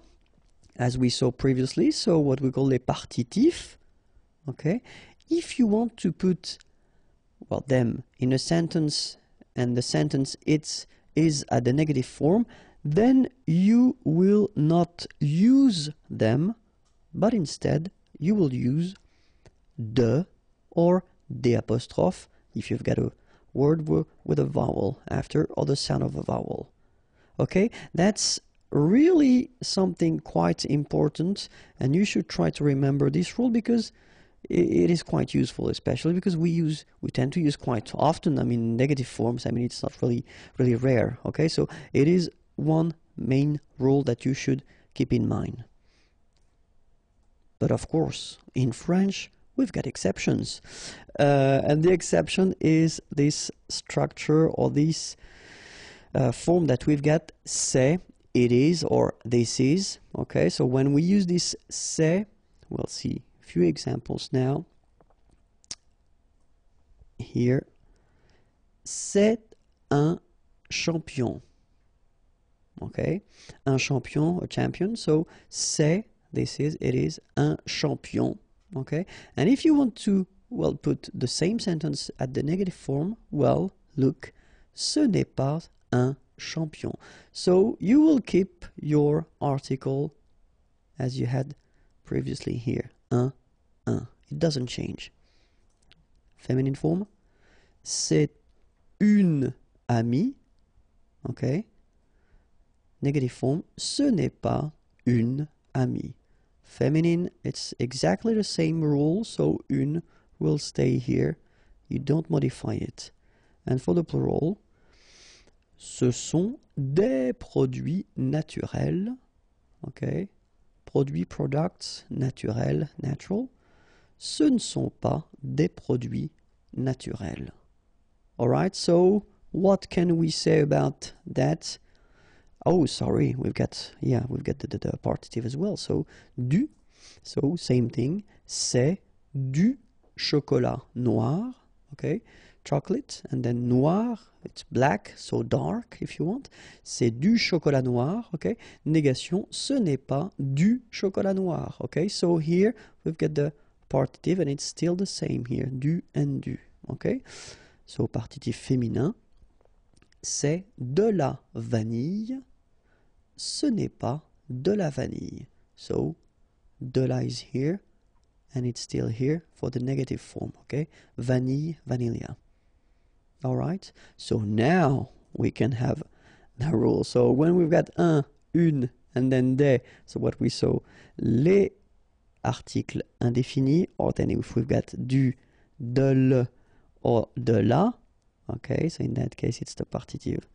as we saw previously, so what we call les partitifs. Okay, if you want to put, well, them in a sentence, and the sentence is at the negative form, then you will not use them, but instead you will use de or des apostrophe if you've got a word with a vowel after or the sound of a vowel. Okay, that's really something quite important, and you should try to remember this rule because it is quite useful, especially because we tend to use quite often, I mean, negative forms. I mean, it's not really rare. Okay, so it is one main rule that you should keep in mind. But of course, in French, we've got exceptions. And the exception is this structure or this form that we've got, c'est, it is or this is. Okay, so when we use this c'est, we'll see a few examples now. Here, c'est un champion. Okay, un champion, a champion. So c'est, this is, it is, un champion. Okay, and if you want to, well, put the same sentence at the negative form, well, look, ce n'est pas un champion. So you will keep your article as you had previously here, un. It doesn't change. Feminine form, c'est une amie. Okay. Negative form, ce n'est pas une amie. Feminine, it's exactly the same rule, so une will stay here. You don't modify it. And for the plural, ce sont des produits naturels. Okay. Produits, products, naturels, natural. Ce ne sont pas des produits naturels. Alright, so what can we say about that? Oh, sorry, we've got the partitive as well. So, du, so same thing, c'est du chocolat noir, okay? Chocolate, and then noir, it's black, so dark if you want. C'est du chocolat noir, okay? Négation, ce n'est pas du chocolat noir, okay? So here we've got the partitive and it's still the same here, du and du, okay? So partitif féminin, c'est de la vanille, ce n'est pas de la vanille. So, de la is here, and it's still here for the negative form, okay? Vanille, vanilla. Alright, so now we can have the rule. So when we've got un, une, and then des, so what we saw, les articles indéfinis, or then if we've got du, de le, or de la, okay, so in that case it's the partitive.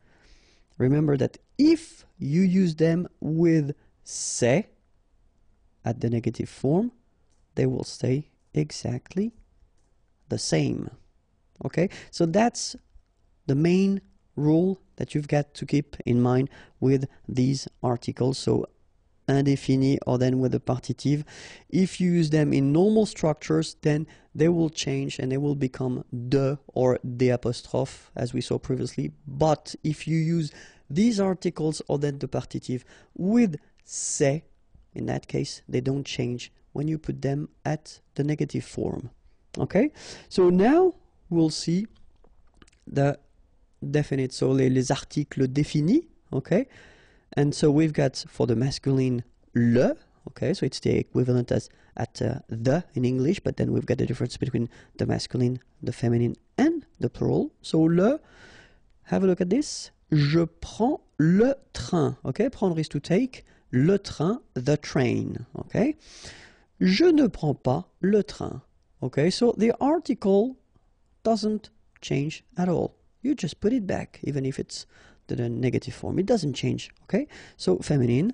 Remember that if you use them with c'est at the negative form, they will stay exactly the same. Okay, so that's the main rule that you've got to keep in mind with these articles. So indéfini or then with the partitive. If you use them in normal structures, then they will change and they will become de or des apostrophe as we saw previously. But if you use these articles or then the partitive with c'est, in that case, they don't change when you put them at the negative form. Okay, so now we'll see the definite, so les articles définis, okay? And so we've got for the masculine le, okay, so it's the equivalent as at the in English, but then we've got the difference between the masculine, the feminine, and the plural. So le, have a look at this. Je prends le train, okay? Prendre is to take, le train, the train, okay? Je ne prends pas le train, okay? So the article doesn't change at all. You just put it back, even if it's the negative form. It doesn't change, okay? So, feminine,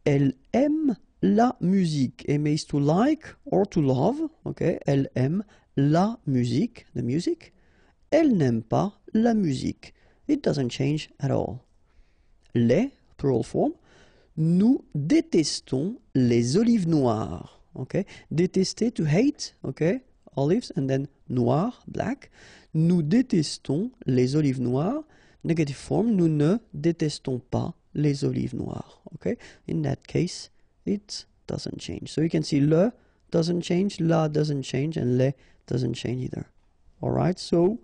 elle aime la musique. Aimer is to like or to love, okay? Elle aime la musique, the music. Elle n'aime pas la musique. It doesn't change at all. Les, plural form, nous détestons les olives noires, okay? Détester, to hate, okay? Olives, and then noir, black. Nous détestons les olives noires. Negative form, nous ne détestons pas les olives noires. Okay? In that case, it doesn't change. So you can see le doesn't change, la doesn't change, and le doesn't change either. Alright, so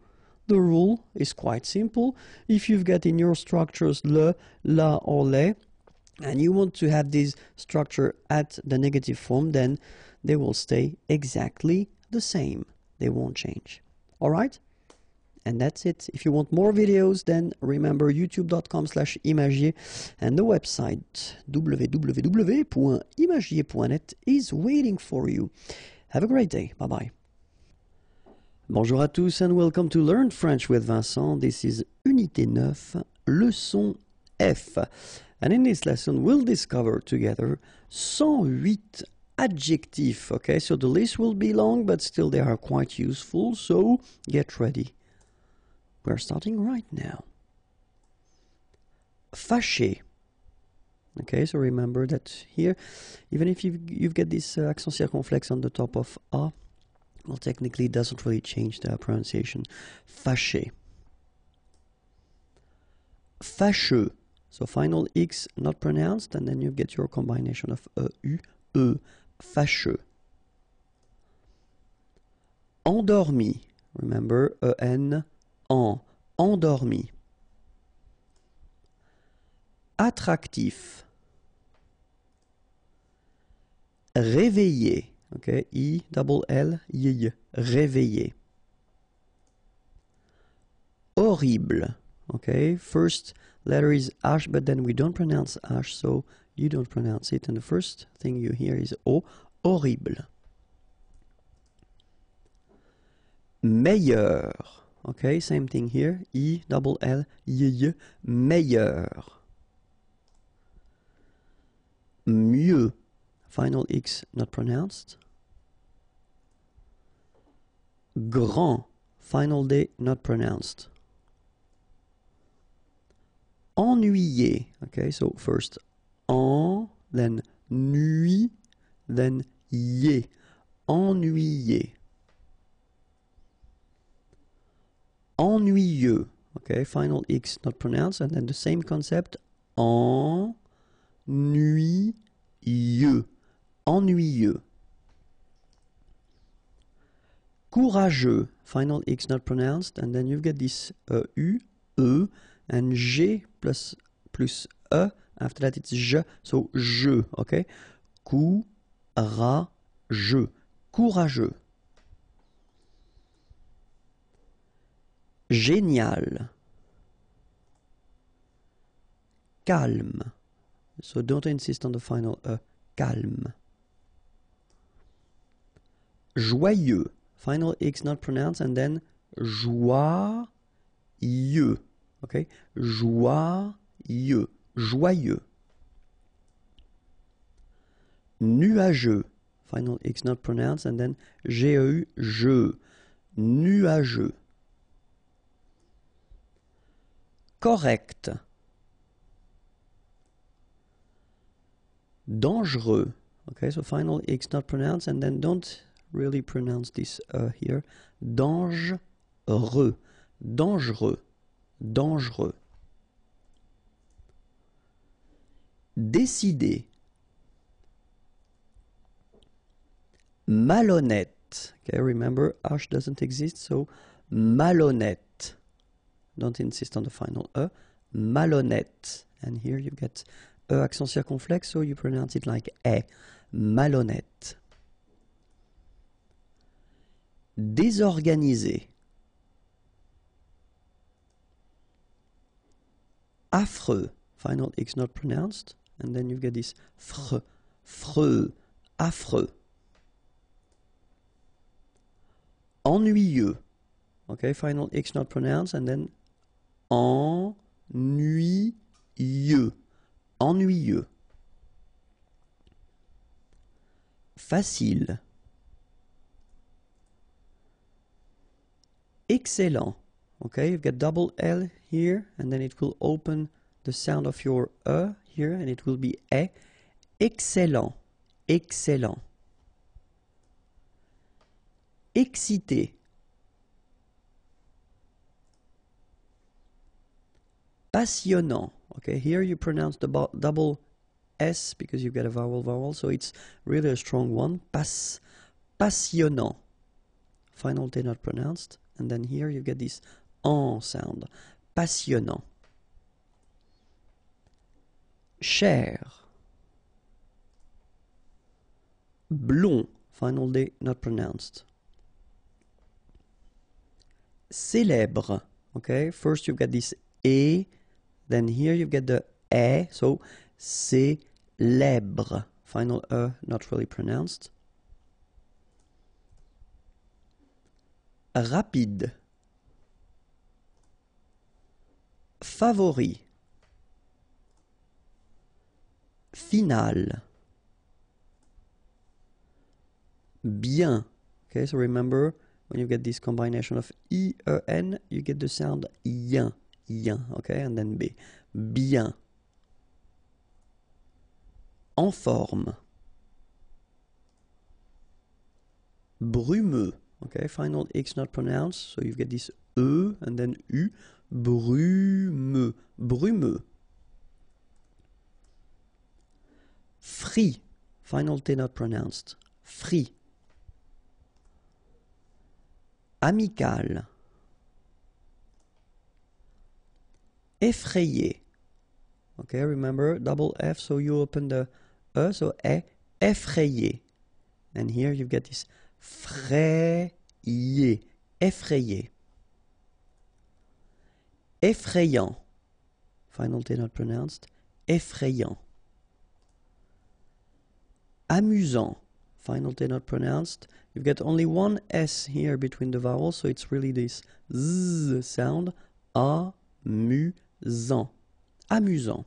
the rule is quite simple. If you've got in your structures le, la, or le, and you want to have this structure at the negative form, then they will stay exactly the same. They won't change. Alright? And that's it. If you want more videos, then remember youtube.com/imagier and the website www.imagier.net is waiting for you. Have a great day. Bye-bye. Bonjour à tous and welcome to Learn French with Vincent. This is Unité 9, Leçon F. And in this lesson, we'll discover together 108 adjectifs. Okay, so the list will be long, but still they are quite useful, so get ready. We're starting right now. Fâché. Okay, so remember that here, even if you get this accent circonflexe on the top of A, well, technically it doesn't really change the pronunciation. Fâché. Fâcheux. So final X not pronounced, and then you get your combination of E, U, E. Fâcheux. Endormi. Remember, E-N, en. Endormi. Attractif. Réveillé. Okay, I-double-L-Y. Réveillé. Horrible. Okay, first letter is H, but then we don't pronounce H, so you don't pronounce it. And the first thing you hear is O. Horrible. Meilleur. Okay, same thing here. I-double-L-Y. Meilleur. Mieux. Final X not pronounced. Grand. Final D not pronounced. Ennuyé. Okay, so first en, then nuit, then yé. Ennuyé. Ennuyeux. Okay, final X not pronounced, and then the same concept. Ennuyeux. Ennuyeux. Courageux. Final X not pronounced, and then you get this U, E, and G plus E. After that it's je, so je. Okay. Courageux. Courageux. Génial. Calme. So don't insist on the final E. Calme. Joyeux. Final X not pronounced, and then joyeux. Okay? Joyeux. Joyeux. Nuageux. Final X not pronounced, and then G-E-U, je. Nuageux. Correct. Dangereux. Okay, so final X not pronounced, and then don't really pronounce this here. Dangereux. Dangereux. Dangereux. Décider. Malhonnête. Okay, remember H doesn't exist, so malhonnête. Don't insist on the final E. Malhonnête. And here you get E accent circonflexe, so you pronounce it like E. Malhonnête. Désorganisé. Affreux. Final X not pronounced. And then you get this fr. Freux. Affreux. Ennuyeux. Okay, final X not pronounced, and then ennuyeux. Ennuyeux. Facile. Excellent. Okay, you've got double L here, and then it will open the sound of your E here, and it will be E. Excellent. Excellent. Excité. Passionnant. Okay, here you pronounce the double S because you've got a vowel, so it's really a strong one. Passionnant. Final T not pronounced, and then here you get this en sound. Passionnant. Cher. Blond. Final D not pronounced. Célèbre. Okay, first you've got this E, then here you get the E, so célèbre. Final E not really pronounced. Rapide. Favori. Final. Bien. Okay, so remember, when you get this combination of I-E-N, you get the sound yen, yen, okay, and then B. Bien. En forme. Brumeux. Okay, final X not pronounced, so you get this E and then U. Brumeux. Brumeux. Free. Final T not pronounced. Free. Amical. Effrayé. Okay, remember, double F, so you open the E, so effrayé. And here you get this frayé, effrayé. Effrayant. Final T not pronounced. Effrayant. Amusant. Final T not pronounced. You've got only one S here between the vowels, so it's really this Z sound. Amusant. Amusant.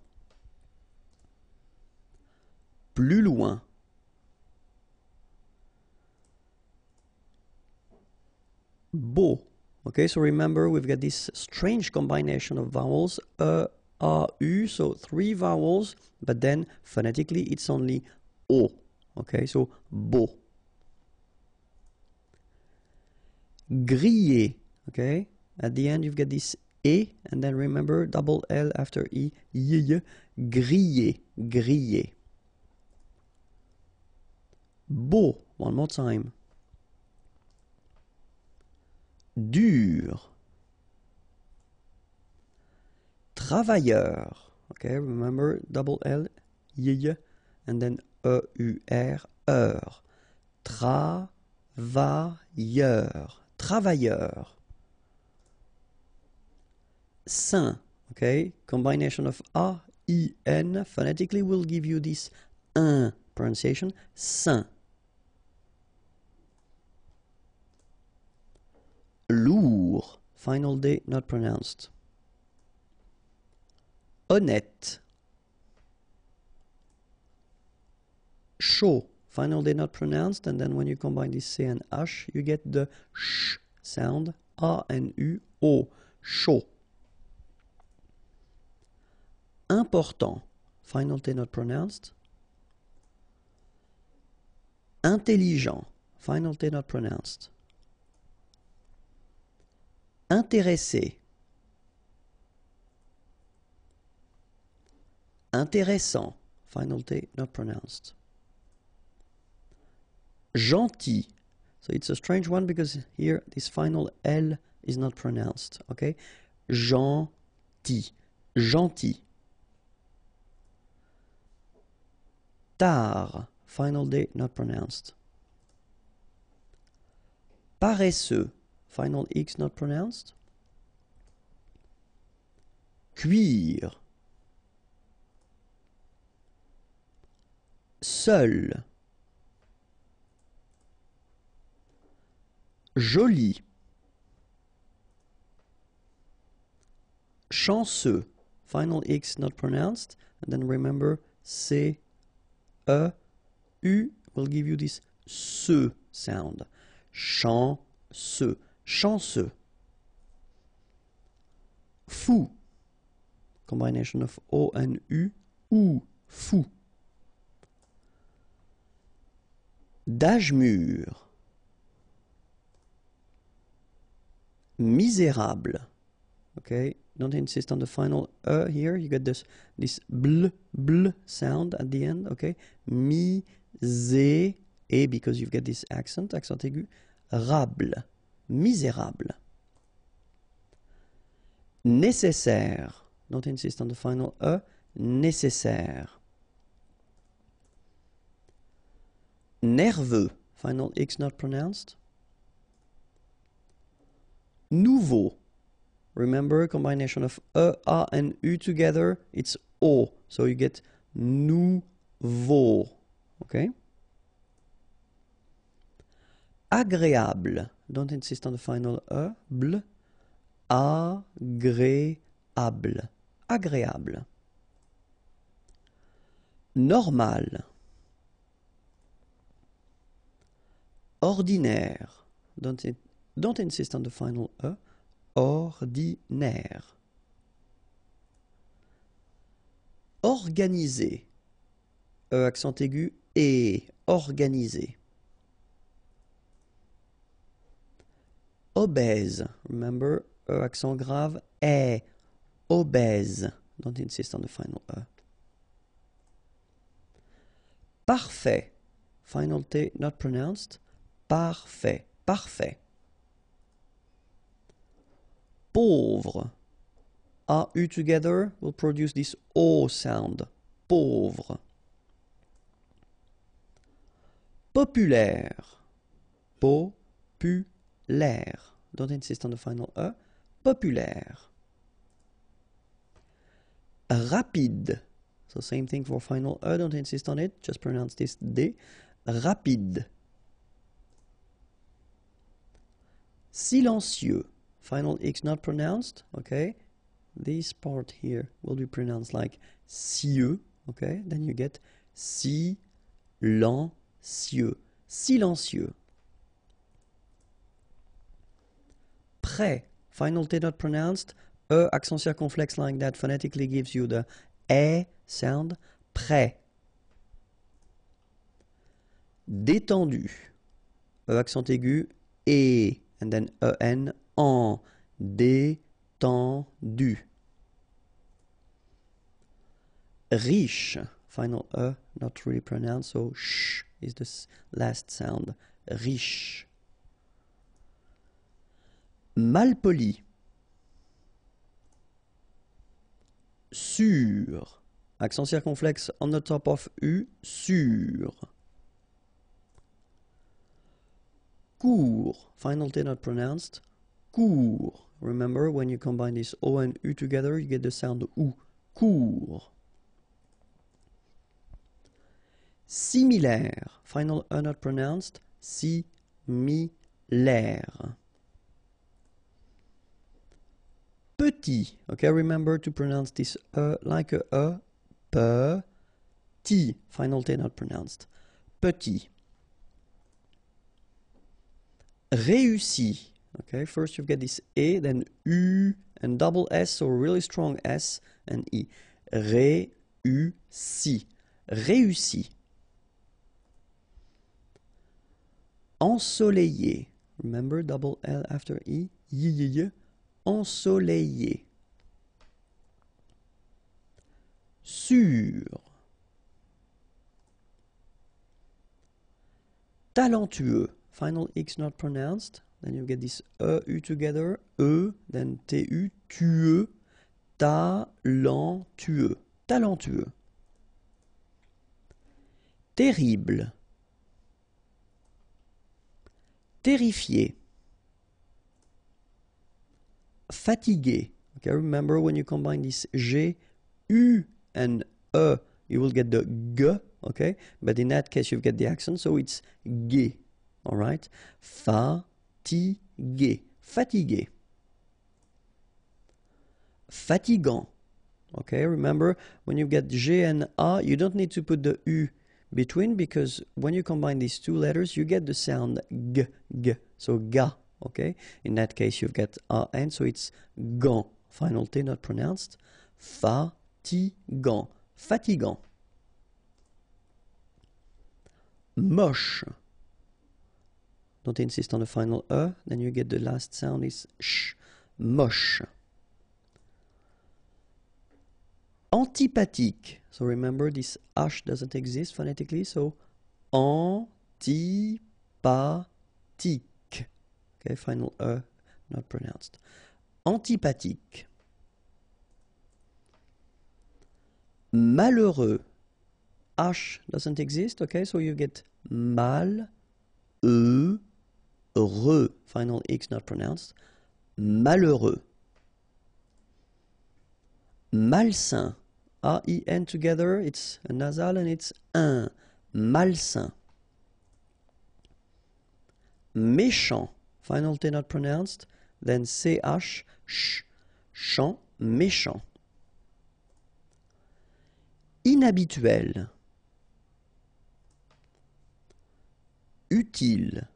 Plus loin. Beau. Okay, so remember we've got this strange combination of vowels, a, u, so 3 vowels, but then phonetically it's only o. Okay, so beau. Griller. Okay, at the end you've got this e, and then remember double L after e, y, griller, griller. Beau, one more time. Dur. Travailleur. Okay, remember double L, y, and then E-U-R, heure. Travailleur. Travailleur. Saint. Okay, combination of A, I, N, phonetically will give you this un pronunciation. Saint. Lourd. Final D not pronounced. Honnête. Chaud. Final D not pronounced, and then when you combine this C and H, you get the sh sound. A and U, O. Chaud. Important. Final T not pronounced. Intelligent. Final T not pronounced. Intéressé. Intéressant. Final T not pronounced. Gentil. So it's a strange one because here this final L is not pronounced. Okay? Gentil. Gentil. Tard. Final D not pronounced. Paresseux. Final X not pronounced. Cuire. Seul. Joli. Chanceux. Final X not pronounced. And then remember C, E, U will give you this se sound. Chanceux. Chanceux. Fou. Combination of O and U. Ou. Fou. D'âge mûr. Misérable. Okay, don't insist on the final E here. You get this bl sound at the end. Okay, misé, because you've got this accent aigu. Rable. Misérable. Nécessaire. Don't insist on the final E. Nécessaire. Nerveux. Final X not pronounced. Nouveau. Remember, combination of E, A, and U together, it's O. So you get nouveau. Okay? Agréable. Don't insist on the final E. Bl. Agréable. Agréable. Normal. Ordinaire. Don't insist on the final E. Ordinaire. Organisé. accent aigu, et, organisé. Obèse, remember, accent grave, est, obèse. Don't insist on the final E. Parfait, final T not pronounced, parfait, parfait. Pauvre, A-U together will produce this O sound, pauvre. Populaire, populaire. Don't insist on the final E, populaire. Rapide, so same thing for final E, don't insist on it, just pronounce this D, rapide. Silencieux, final X not pronounced, okay? This part here will be pronounced like cieux, okay? Then you get silencieux, silencieux. Prêt, final T not pronounced, E accent circonflexe like that phonetically gives you the E sound, prêt. Détendu, E accent aigu, et, and then EN, en, détendu. Riche, final E not really pronounced, so sh is the last sound, riche. Malpoli, sûr, accent circonflexe on the top of U, sûr. Cours, final T not pronounced, cours. Remember, when you combine this O and U together, you get the sound OU, cours. Similaire, final E not pronounced, similaire. Petit, okay, remember to pronounce this like a petit, final T not pronounced, petit. Réussi, okay, first you get this E, then U and double S, so really strong S and E. Réussi, réussi. Ensoleillé, remember double L after E, y, ensoleillé. Sûr. Talentueux, final X not pronounced, then you get this E-U together, E, then T-U, tueux, talentueux, talentueux. Terrible. Terrifié. Fatigué. Okay, remember when you combine this G, U and E, you will get the G, okay? But in that case, you get the accent, so it's gai, all right? Fatigué, fatigué. Fatigant, okay? Remember, when you get G and A, you don't need to put the U between, because when you combine these two letters, you get the sound G, G, so ga, okay? In that case, you get A-N, so it's gant, final T not pronounced, fatigant, fatigant. Moche, don't insist on the final E, then you get the last sound is sh, moche. Antipathique, so remember this H doesn't exist phonetically, so antipathique, okay, final E not pronounced. Antipathique. Malheureux, H doesn't exist, okay, so you get mal, heureux, final X not pronounced, malheureux. Malsain, A-I-N together, it's a nasal and it's un, malsain. Méchant, final T not pronounced, then C-H, ch, chant, méchant. Inhabituel. Utile.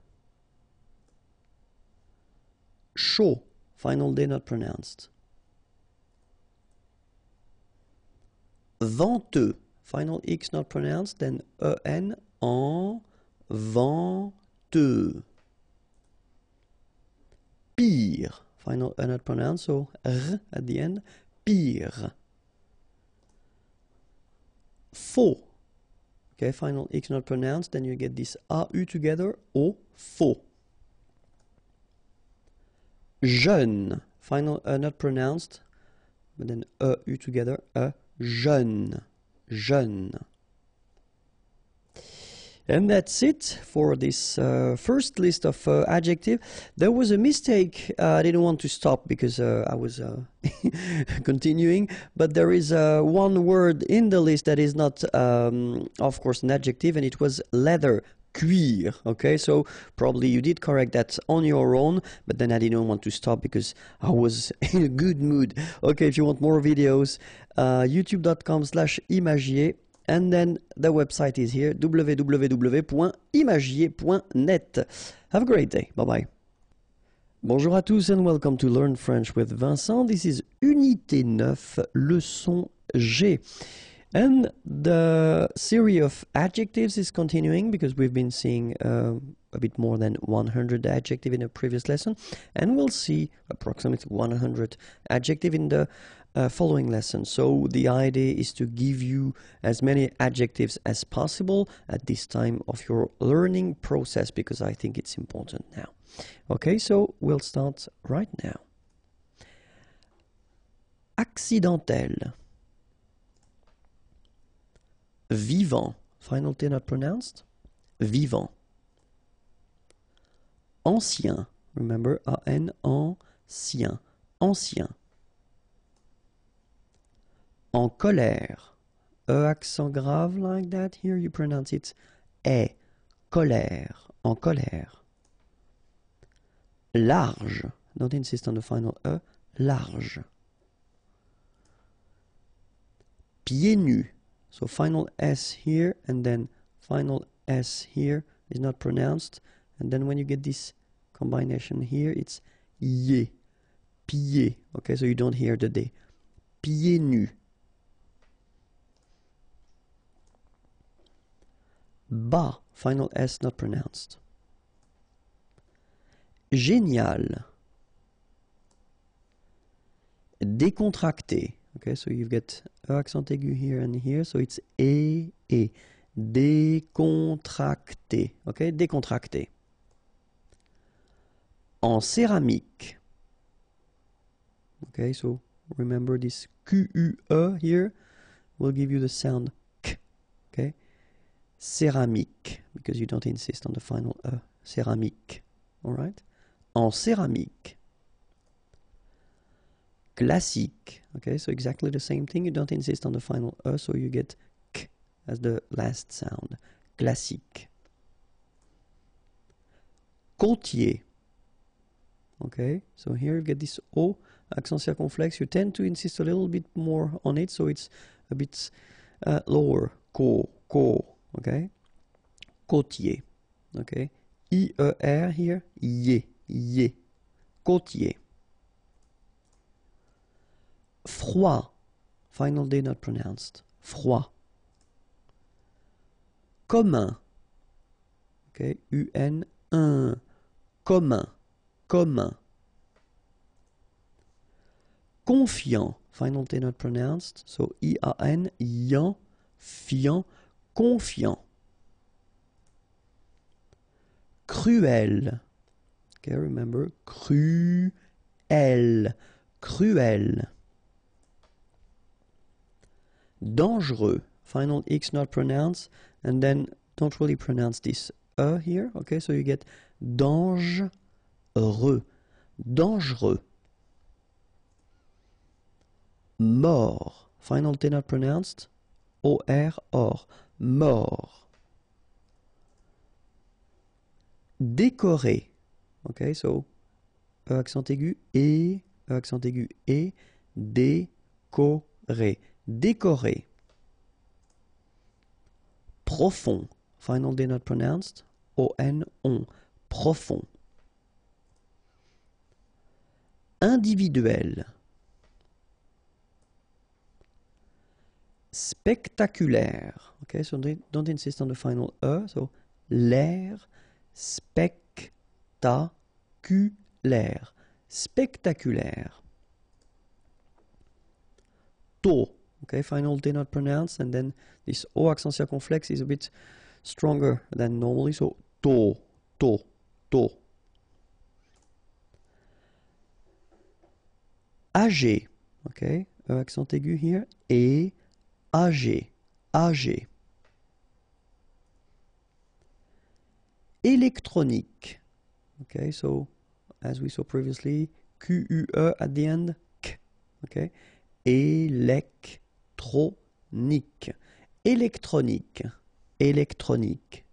Chaud, final D not pronounced. Venteux, final X not pronounced, then en, en, venteux. Pire, final E not pronounced, so R at the end, pire. Faux, okay, final X not pronounced, then you get this AU together, O, faux. Jeune, final E not pronounced, but then EU together, jeune, jeune. And that's it for this first list of adjective. There was a mistake. I didn't want to stop because I was continuing, but there is one word in the list that is not, of course, an adjective, and it was leather. Cuir, okay, so probably you did correct that on your own, but then I didn't want to stop because I was in a good mood. Okay, if you want more videos, youtube.com/imagier, and then the website is here, www.imagier.net. Have a great day. Bye-bye. Bonjour à tous and welcome to Learn French with Vincent. This is Unité 9, leçon G. And the series of adjectives is continuing because we've been seeing a bit more than 100 adjectives in a previous lesson, and we'll see approximately 100 adjectives in the following lesson. So the idea is to give you as many adjectives as possible at this time of your learning process because I think it's important now. Okay, so we'll start right now. Accidentel. Vivant, final T not pronounced, vivant. Ancien, remember, A-N, ancien, ancien. En colère, E accent grave like that, here you pronounce it E, colère, en colère. Large, don't insist on the final E, large. Pieds nus. So final S here and then final S here is not pronounced. And then when you get this combination here, it's ye, pieds. Okay, so you don't hear the D. Pieds nus. Bas, final S not pronounced. Génial. Décontracté. Okay, so you've got accent aigu here and here, so it's e. Décontracté. Okay, décontracté. En céramique. Okay, so remember this QUE here will give you the sound K. Okay, céramique, because you don't insist on the final E. Céramique. Alright? En céramique. Classique. Okay, so exactly the same thing. You don't insist on the final E, so you get K as the last sound. Classique. Côtier. Okay, so here you get this O, accent circonflexe. You tend to insist a little bit more on it, so it's a bit lower. Co, okay? Côtier. Okay? I-E-R here, ye. Côtier. Froid, final D not pronounced. Froid. Commun. Okay, UN-1. Commun. Confiant, final T not pronounced. So I-A-N, yan, fiant, confiant. Cruel. Okay, remember, cruel. Dangereux, final X not pronounced, and then don't really pronounce this E here, okay, so you get dangereux. Mort, final T not pronounced, O-R, mort. Décoré, okay, so E accent aigu, E accent aigu, E, décoré. Décoré. Profond, final D not pronounced, O-N-on, profond. Individuel. spectaculaire. Okay, so don't insist on the final E. So l'air spectaculaire. Spectaculaire. Tôt. Okay, final T not pronounced, and then this O accent circonflexe is a bit stronger than normally. So tôt, tôt, tôt. Âgé. Okay, accent aigu here. Et âgé, âgé. Électronique. Okay, so as we saw previously, QUE at the end, K. Okay, électronique. Électronique. Électronique.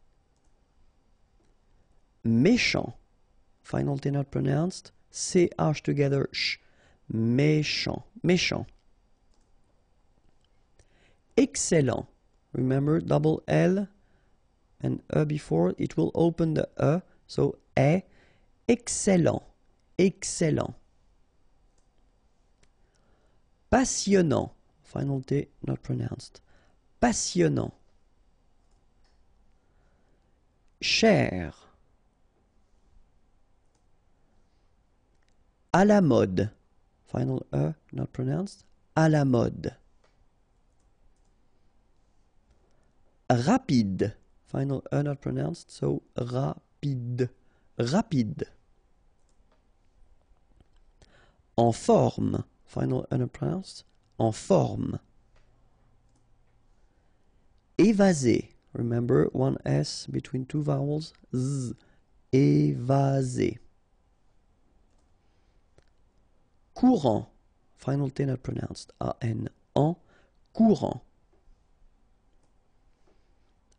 Méchant. Final T not pronounced. CH together, sh. Méchant. Méchant. Excellent. Remember, double L and E before, it will open the E. So, excellent. Excellent. Passionnant. Final T not pronounced. Passionnant. Cher. À la mode. Final E not pronounced. À la mode. Rapide. Final E not pronounced. So rapide. Rapide. En forme. Final E not pronounced. En forme. Évasé. Remember, one S between two vowels. Z. Évasé. Courant. Final T not pronounced. A-N. En. Courant.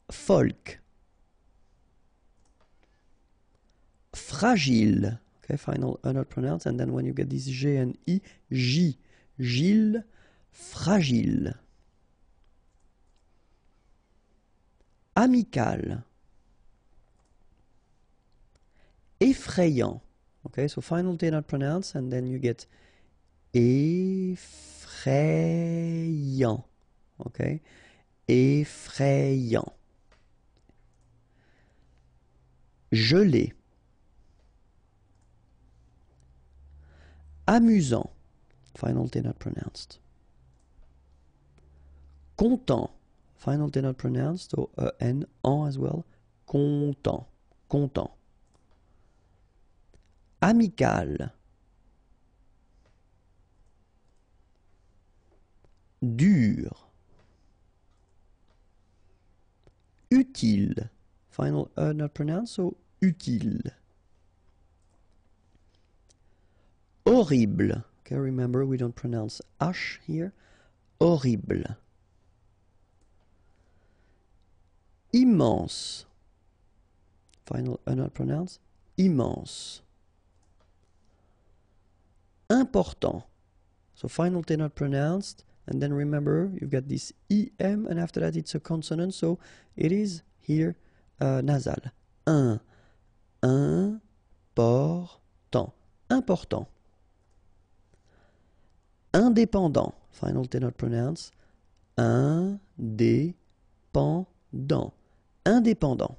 Folk. Fragile. Okay, final E not pronounced. And then when you get this G and I, J. Gilles. Fragile. Amical. Effrayant. Okay, so final T not pronounced, and then you get effrayant. Okay, effrayant. Gelé. Amusant. Final T not pronounced. Content. Final T not pronounced, so N, en as well. Content. Content. Amical. Dur. Utile. Final E not pronounced, so utile. Horrible. Okay, remember we don't pronounce H here. Horrible. Immense. Final E not pronounced. Immense. Important. So final T not pronounced, and then remember you've got this EM, and after that it's a consonant, so it is here nasal. Important. Important. Indépendant. Final T not pronounced. Indépendant. Indépendant.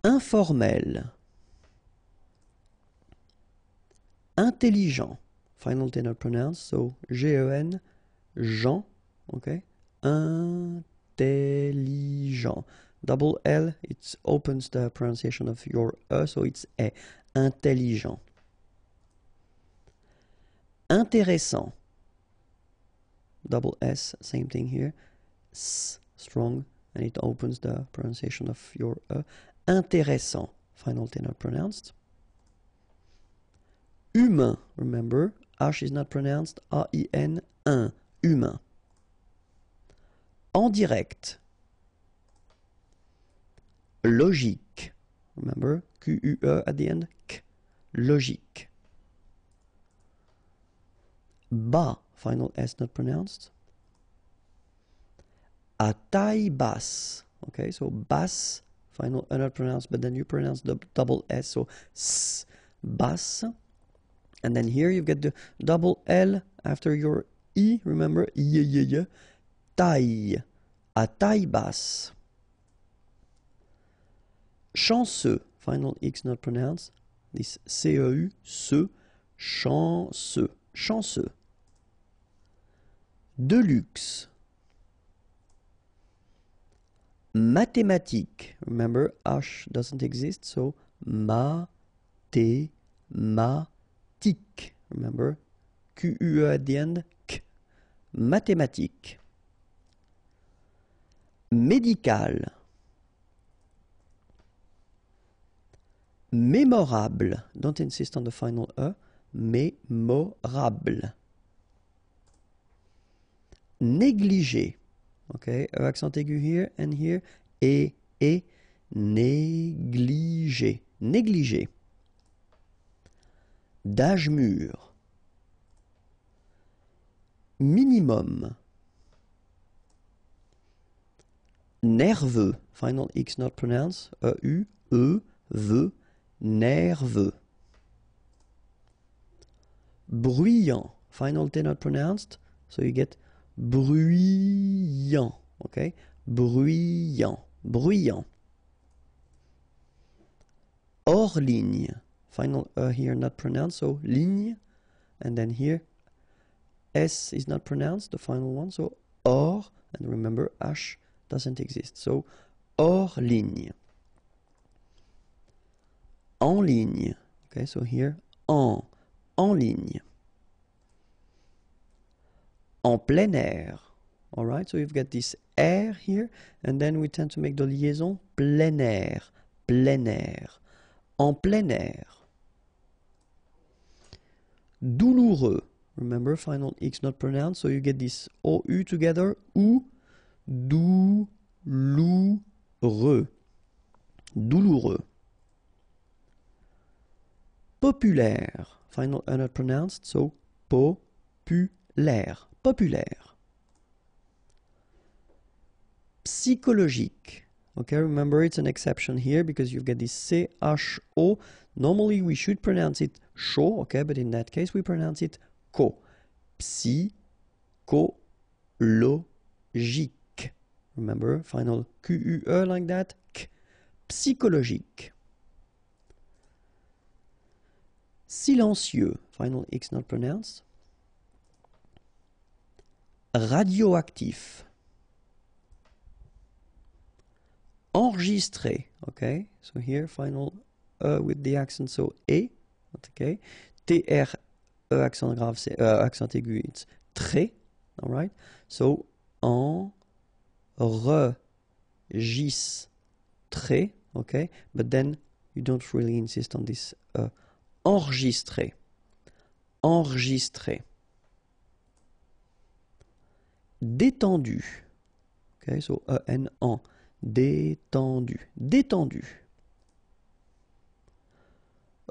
Informel. Intelligent. Final T not pronounced, so G-E-N, Jean, okay? Intelligent. Double L, it opens the pronunciation of your E, so it's E. Intelligent. Intéressant. Double S, same thing here. S, strong, and it opens the pronunciation of your E. Intéressant. Final T not pronounced. Humain, remember, H is not pronounced, A-I-N, un, humain. En direct. Logique, remember, Q-U-E at the end, K, logique. Bas, final S not pronounced. À taille basse, okay, so basse, final E not pronounced, but then you pronounce the double S, so S, basse. And then here you get the double L after your I, remember, taille, à taille basse. Chanceux, final X not pronounced, this CEU, ce, chanceux, chanceux. De luxe. Mathématique, remember, H doesn't exist, so mathématique, remember, QUE at the end, K, mathématique. Médical. Mémorable, don't insist on the final E, mémorable. Négligé, okay, E accent aigu here and here, et, négligé, négligé. D'âge mûr. Minimum. Nerveux, final X not pronounced, E-U, E-V, nerveux. Bruyant, final T not pronounced, so you get bruyant, okay? Bruyant, bruyant. Hors ligne, final here not pronounced, so ligne, and then here S is not pronounced, the final one, so hors, and remember H doesn't exist, so hors ligne. En ligne, okay, so here en ligne. En plein air, all right, so you've got this air here, and then we tend to make the liaison plein air, plein air. En plein air. Douloureux, remember, final X not pronounced, so you get this OU together, ou, douloureux, douloureux. Populaire, final not pronounced, so populaire, populaire. Psychologique, okay, remember it's an exception here because you've got this C-H-O. Normally we should pronounce it sho, okay, but in that case we pronounce it ko. Psychologique. Remember, final Q-U-E like that, K. Psychologique. Silencieux, final X not pronounced. Radioactif. Enregistré, okay, so here final with the accent, so E, okay, T-R, E accent grave, c'est accent aigu, it's très, all right, so enregistré, okay, but then you don't really insist on this enregistré, enregistré. Détendu, okay, so E-N-N, détendu, détendu.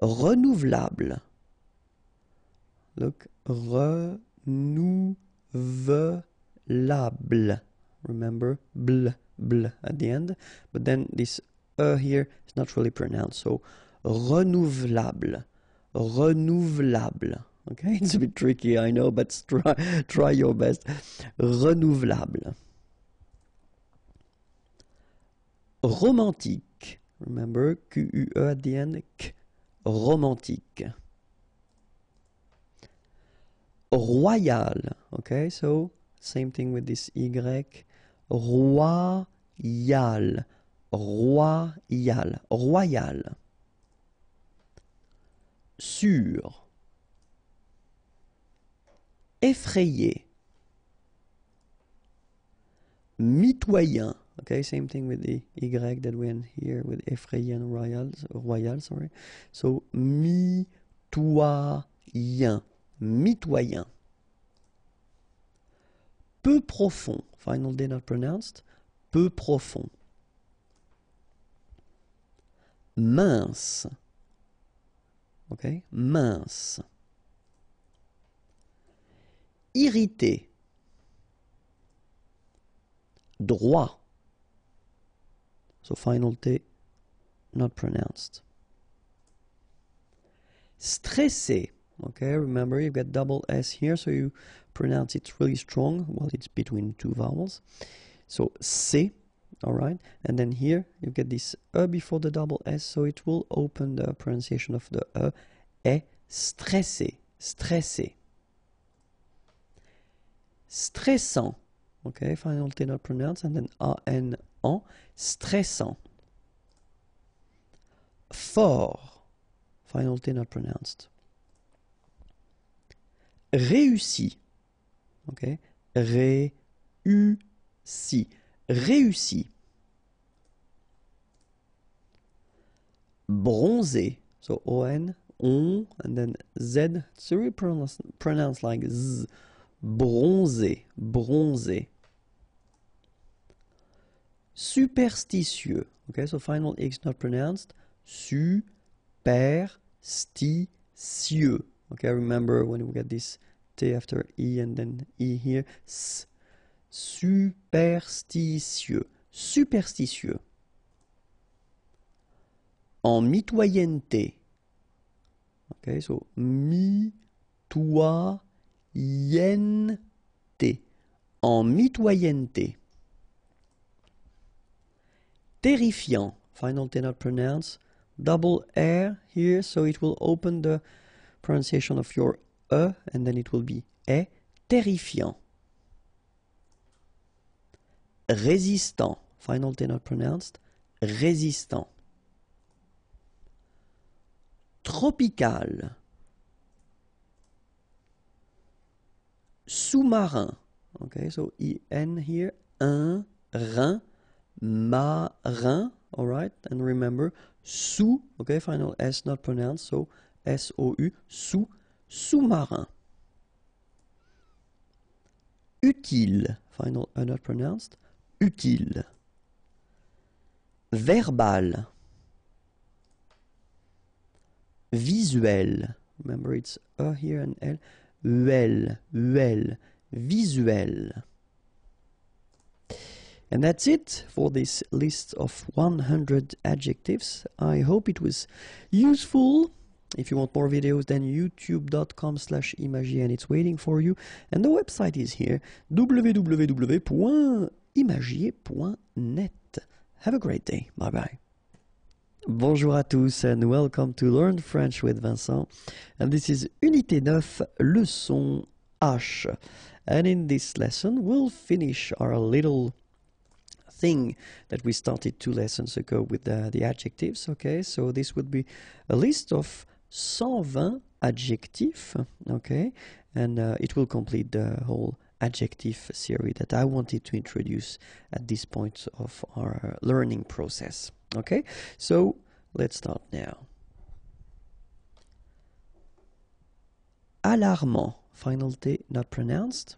Renouvelable. Look, renouvelable. Remember, bl, bl at the end. But then this here is not really pronounced. So, renouvelable, renouvelable. Okay, it's a bit tricky, I know, but try your best. Renouvelable. Romantique. Remember, Q-U-E at the end, K. Romantique. Royal. Okay, so same thing with this Y. Royal. Royal. Royal. Sûr. Effrayé. Mitoyen. Okay, same thing with the Y that went here with effrayé and royal, sorry. So, mitoyen. Mitoyen. Peu profond. Final D not pronounced. Peu profond. Mince. Okay, mince. Irrité. Droit. So final T not pronounced. Stressé. Okay, remember you've got double S here, so you pronounce it really strong. Well, it's between two vowels. So C, all right. And then here you get this E before the double S, so it will open the pronunciation of the E. Est stressé, stressé. Stressant. Okay, final T not pronounced, and then A-N, en, stressant. Fort, final T not pronounced. Réussi, okay, réussi, réussi. Bronzé, so O-N, on, and then Z, it's really pronounced like Z. Bronzé, bronzé. Superstitieux, okay, so final X not pronounced. Superstitieux. Okay, remember when we get this T after E and then E here. S. Superstitieux, superstitieux. En mitoyenneté. Okay, so mitoyenneté. En mitoyenneté. Terrifiant, final T not pronounced. Double R here, so it will open the pronunciation of your E, and then it will be E. Terrifiant. Résistant, final T not pronounced. Résistant. Tropical. Sous-marin. Okay, so E-N here. Un, rein, marin. All right, and remember, sous, okay, final S not pronounced, so S-O-U, sous-marin. Utile, final E not pronounced, utile. Verbal. Visuel, remember it's E here and L, uel, visuel. And that's it for this list of 100 adjectives. I hope it was useful. If you want more videos, then youtube.com/imagier, and it's waiting for you. And the website is here, www.imagier.net. Have a great day. Bye bye. Bonjour à tous and welcome to Learn French with Vincent. And this is Unité 9, leçon H. And in this lesson, we'll finish our little thing that we started 2 lessons ago with the adjectives. Okay, so this would be a list of 120 adjectives. Okay, and it will complete the whole adjective series that I wanted to introduce at this point of our learning process. Okay, so let's start now. Alarmant, final T not pronounced.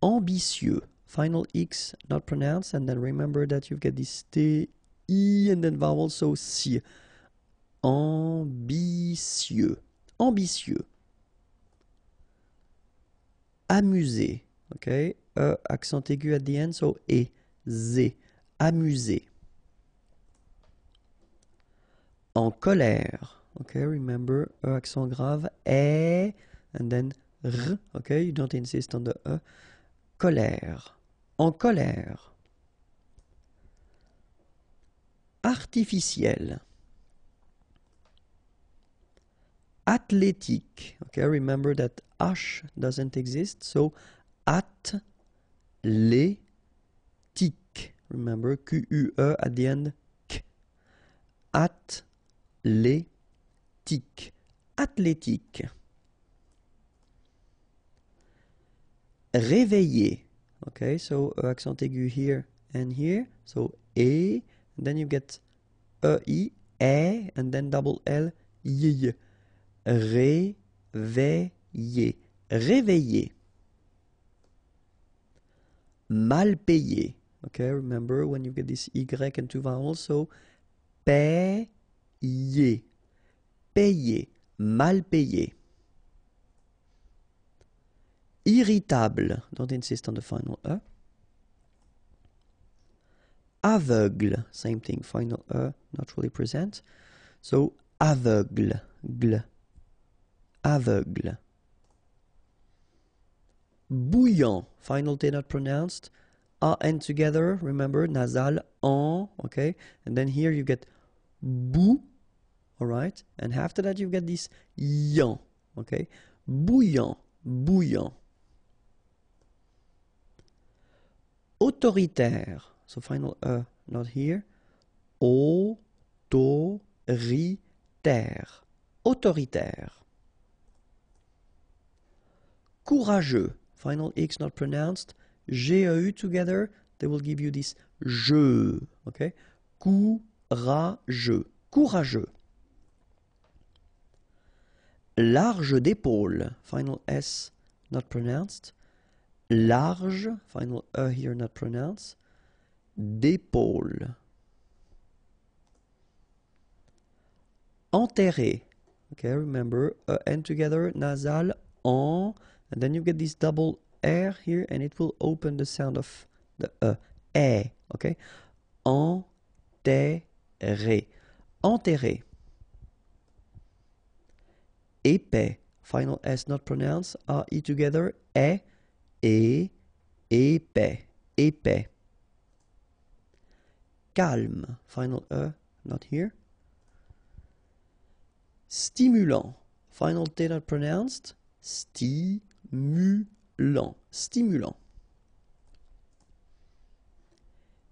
Ambitieux, final X not pronounced, and then remember that you get this T, I, and then vowel, so si. Ambitieux, ambitieux. Amusé, okay, accent aigu at the end, so E, Z, amusé. En colère, okay, remember, accent grave, E, and then R, okay, you don't insist on the E. Colère, en colère. Artificiel. Athlétique. Okay, remember that H doesn't exist, so athlétique. Remember, Q-U-E at the end, K. Athlétique. Athlétique. Réveillé. Okay, so accent aigu here and here, so E, and then you get E-I, E, and then double L, Y. Réveillé. Réveillé. Mal payé. Okay, remember when you get this Y and 2 vowels, so payé. Payé. Mal payé. Irritable. Don't insist on the final E. Aveugle. Same thing, final E, not really present. So aveugle, gle, aveugle. Bouillant, final T not pronounced, A and together, remember, nasal, en, okay? And then here you get bou, alright? And after that you get this yan, okay? Bouillant, bouillant. Autoritaire, so final not here. Autoritaire, autoritaire. Courageux, final X not pronounced. G-E-U together, they will give you this je, okay? Courageux, courageux. Large d'épaule, final S not pronounced. Large, final E here not pronounced. D'épaule. Enterré, okay, remember, N together, nasal, en, and then you get this double R here, and it will open the sound of the E, okay? Enterré, enterré. Épais, final S not pronounced, A-I together, épais, épais. Calme, final E not here. Stimulant, final T not pronounced, stimulant, stimulant.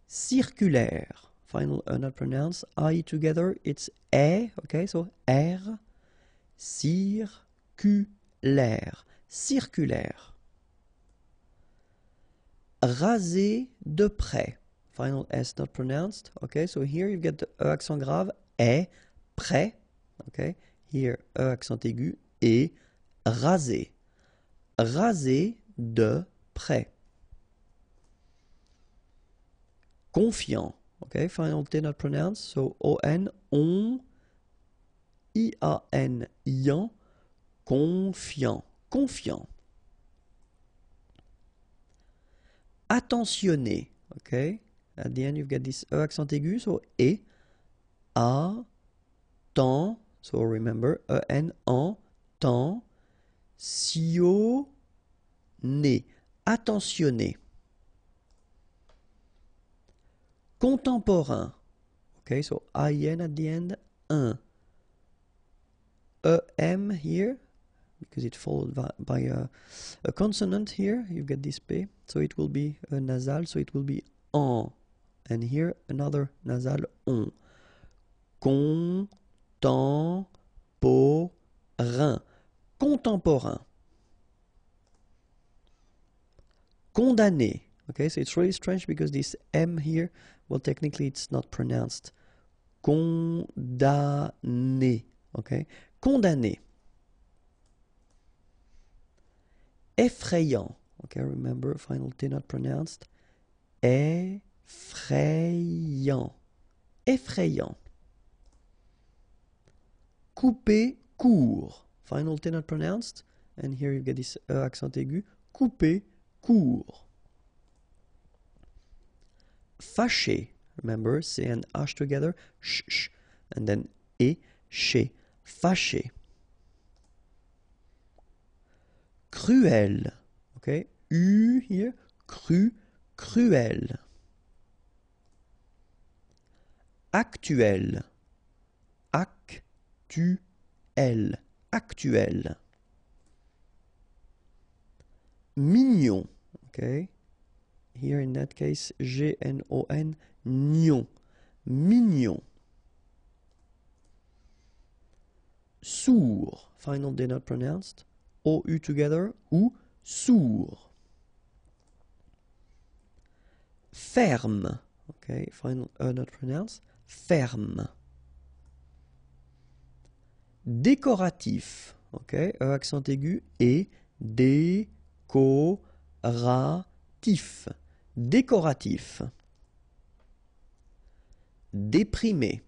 Circulaire, final E not pronounced, I together, it's E, okay, so R, circulaire, circulaire. Raser de près, final S not pronounced, okay, so here you get the E accent grave, E, près, okay, here E accent aigu, et raser, raser de près. Confiant, okay, final T not pronounced, so O-N, on, I-A-N, yan, confiant, confiant. Attentionné, okay, at the end you've got this E accent aigu, so E, A, temps, so remember, E-N, en, temps, sionné, attentionné. Contemporain, okay, so I-N at the end, un. E-M here, because it's followed by a consonant here, you get this P, so it will be a nasal, so it will be en. And here another nasal, on. Contemporain, contemporain. Condamné, okay, so it's really strange because this M here, well, technically it's not pronounced. Condamné, okay, condamné. Effrayant, okay, remember, final T not pronounced. Effrayant, effrayant. Couper court, final T not pronounced, and here you get this accent aigu, couper court. Fâché, remember, C and H together, sh, sh, and then E, ché, fâché. Cruel, okay, U here, cruel. Actuel, actuel, actuel. Mignon, okay, here in that case, G-N-O-N, gnon, mignon. Sourd, final D not pronounced, O-U together, ou, sourd. Ferme, okay, final E not pronounced, ferme. Décoratif, okay, E accent aigu, et décoratif, décoratif. Déprimé.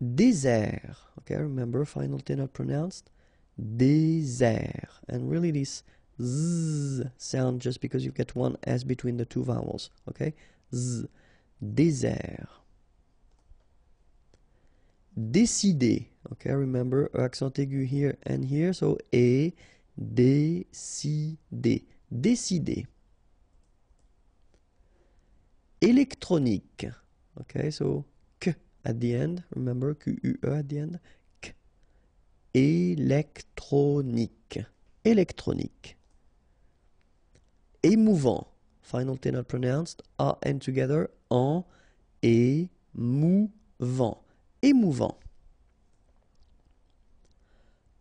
Désert, okay, remember, final T not pronounced, désert, and really this z sound just because you get one S between the two vowels, okay, z, désert. Décider. Okay, remember accent aigu here and here. So et décider. Décider. Électronique. Okay, so que at the end. Remember QUE at the end. Que. Électronique. Électronique. Émouvant. Final T not pronounced. A and together. En. Émouvant. Émouvant.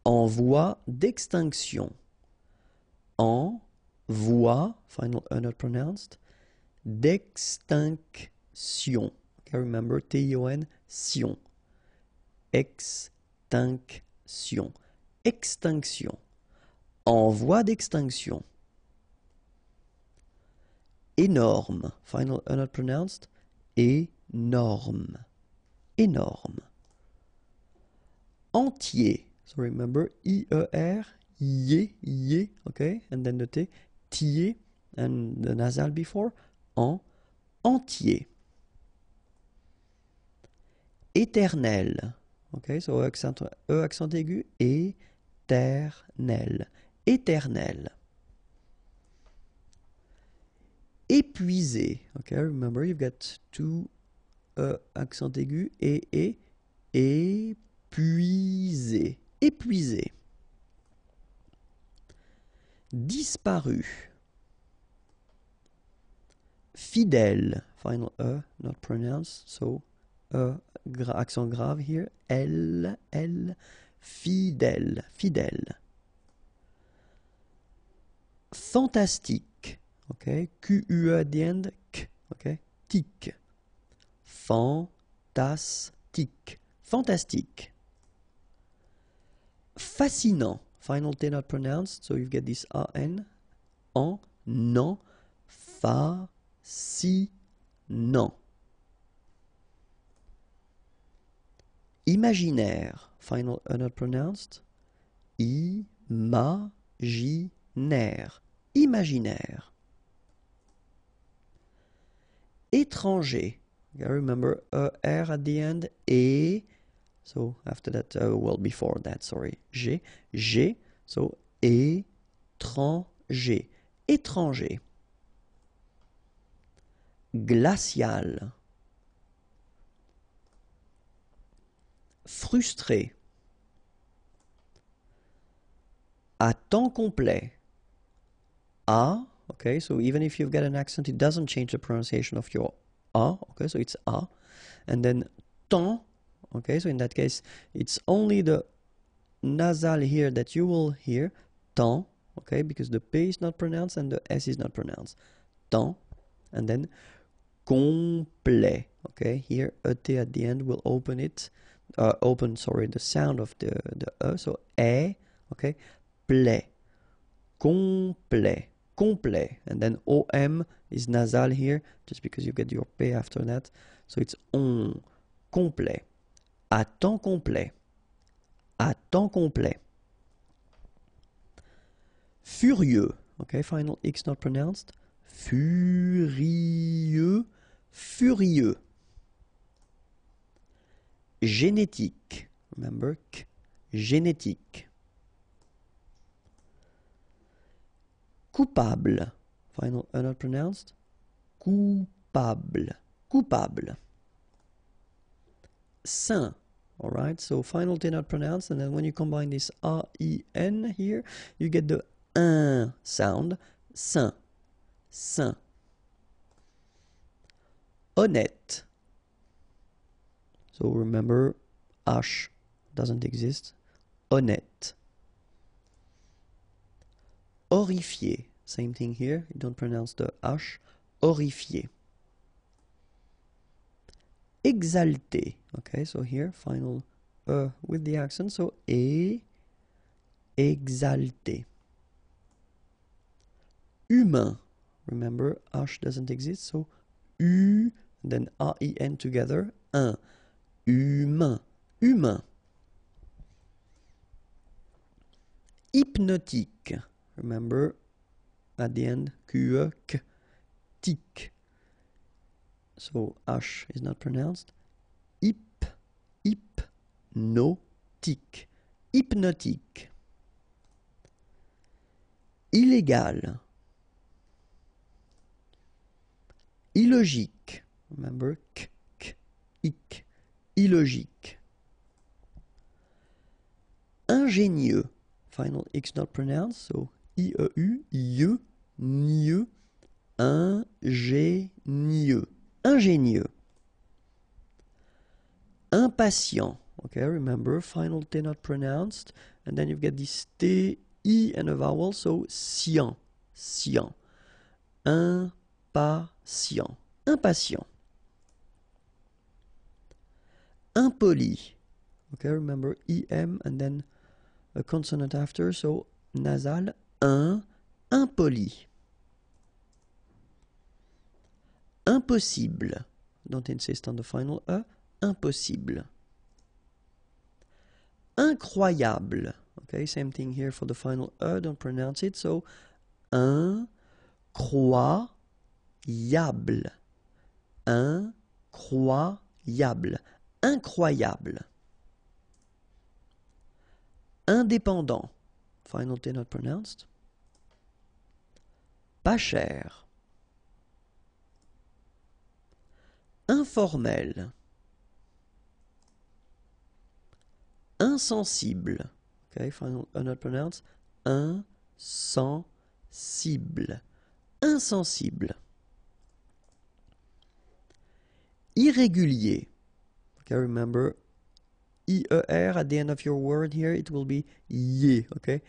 En voie d'extinction. En voie, final E not pronounced, d'extinction. Okay, remember T-I-O-N, sion. Extinction. Extinction. En voie d'extinction. Énorme. Final E not pronounced, énorme. Énorme. Entier. So remember I-E-R, ye, okay, and then the T, tier, and the nasal before, en, entier. Éternel. Okay, so accent aigu, éternel. Éternel. Épuisé. Okay, remember you've got two accent aigu, épuisé. Épuisé. Disparu. Fidèle. Final E, not pronounced, so accent grave here. L, fidèle. Fidèle. Fantastique. Okay, Q-U-E at the end. K. Okay, tic. Fantastique. Fantastique. Fascinant. Final T not pronounced, so you get this A-N. En, non, fascinant. Imaginaire. Final E not pronounced. Imaginaire. Imaginaire. Étranger. You remember R at the end. Et. So after that, well, before that, sorry. G. So étranger. Étranger. Glacial. Frustré. À temps complet. A. Okay, so even if you've got an accent, it doesn't change the pronunciation of your A. Okay, so it's A. And then temps. Okay, so in that case, it's only the nasal here that you will hear. Temps. Okay, because the P is not pronounced and the S is not pronounced. Temps. And then complet. Okay, here a T at the end will open it. The sound of the E. So E. Okay, plait. Complet. Complet. And then OM is nasal here, just because you get your P after that. So it's on. Complet. À temps complet. À temps complet. Furieux. Okay, final X not pronounced. Furieux. Furieux. Génétique. Remember, K. Génétique. Coupable. Final E not pronounced. Coupable. Coupable. Saint. Alright, so final T not pronounced, and then when you combine this A-I-N here, you get the un sound. Saint. Saint. Honnête. So remember, H doesn't exist. Honnête. Horrifié. Same thing here. You don't pronounce the H. Horrifié. Exalté. Okay, so here, final with the accent. So exalté. Humain. Remember, H doesn't exist. So U, then A-I-N together. Un. Humain. Humain. Hypnotique. Remember, at the end, Q-E, K, tic. So H is not pronounced. hypnotique, hypnotique. Illégal, illogique, remember, ic, illogique. Ingénieux, final X not pronounced, so I-E-U, I-E, nieux, ingénieux, ingénieux. Impatient, okay, remember, final T not pronounced, and then you've got this T, I and a vowel, so sien, sien. Impatient, impatient. Impoli, okay, remember, I-M and then a consonant after, so nasal, impoli. Impossible, don't insist on the final E, impossible. Incroyable, okay, same thing here for the final E, don't pronounce it, so incroyable, incroyable, incroyable. Indépendant, final T not pronounced. Pas cher. Informel. Insensible. Okay, final not pronounced. Insensible. Insensible. Irrégulier. Okay, remember, I-E-R at the end of your word here, it will be ye, okay?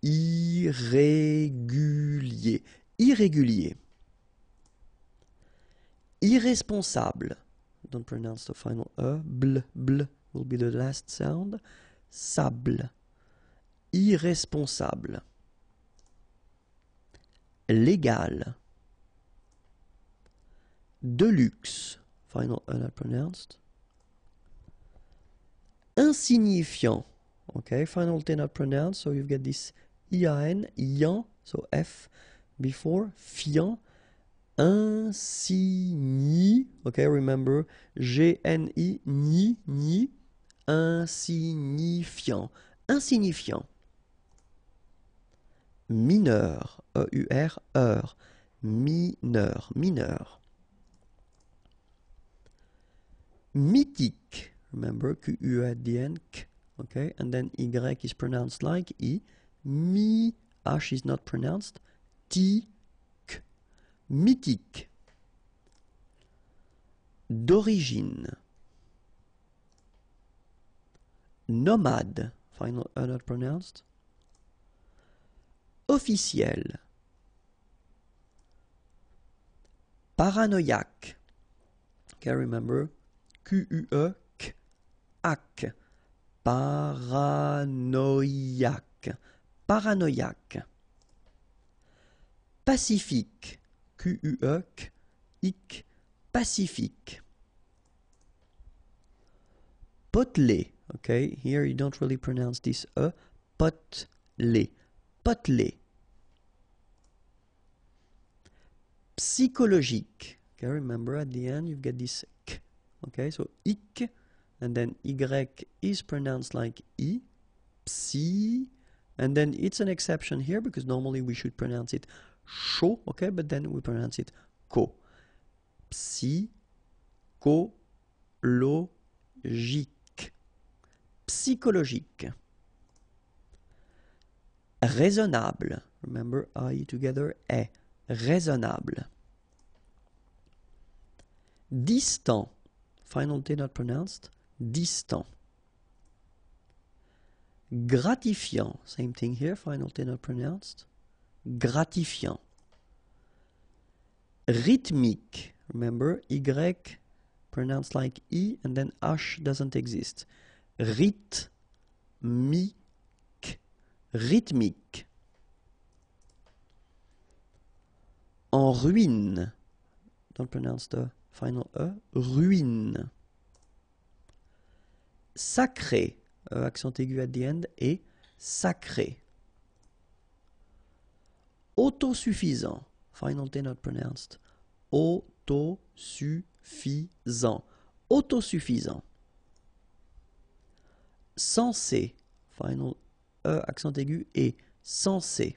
Irrégulier. Irrégulier. Irresponsable. Don't pronounce the final E. Bl, bl will be the last sound. Sable. Irresponsable. Légal. De luxe. Final E not pronounced. Insignifiant. Okay, final T not pronounced, so you've got this I-A-N, ian, so F before, fiant. Insigni, okay, remember, G-N-I, ni, ni, insignifiant, insignifiant. Mineur, E-U-R, heure, mineur, mineur. Mythique, remember, Q-U at the end, K, okay, and then Y is pronounced like I, mi, H is not pronounced, T, mythique. D'origine. Nomade. Final E not pronounced. Officiel. Paranoïaque. Okay, remember. Q-U-E, K, ac. Paranoïaque. Paranoïaque. Pacifique. Q-U-E, K, ic, pacifique. Potelé, okay, here you don't really pronounce this E, potelé, potelé. Psychologique, okay, remember at the end you've got this K, okay, so ic, and then Y is pronounced like I, psy, and then it's an exception here because normally we should pronounce it chaud, okay, but then we pronounce it co. Psychologique. Psychologique. Raisonnable. Remember, I together, est. Raisonnable. Distant. Final T not pronounced. Distant. Gratifiant. Same thing here, final T not pronounced. Gratifiant. Rythmique. Remember, Y pronounced like I and then H doesn't exist. Rythmique. Rythmique. En ruine. Don't pronounce the final E. Ruine. Sacré. Accent aigu at the end. Et sacré. Autosuffisant. Final T not pronounced. Autosuffisant. Autosuffisant. Censé, final E, accent aigu, et censé.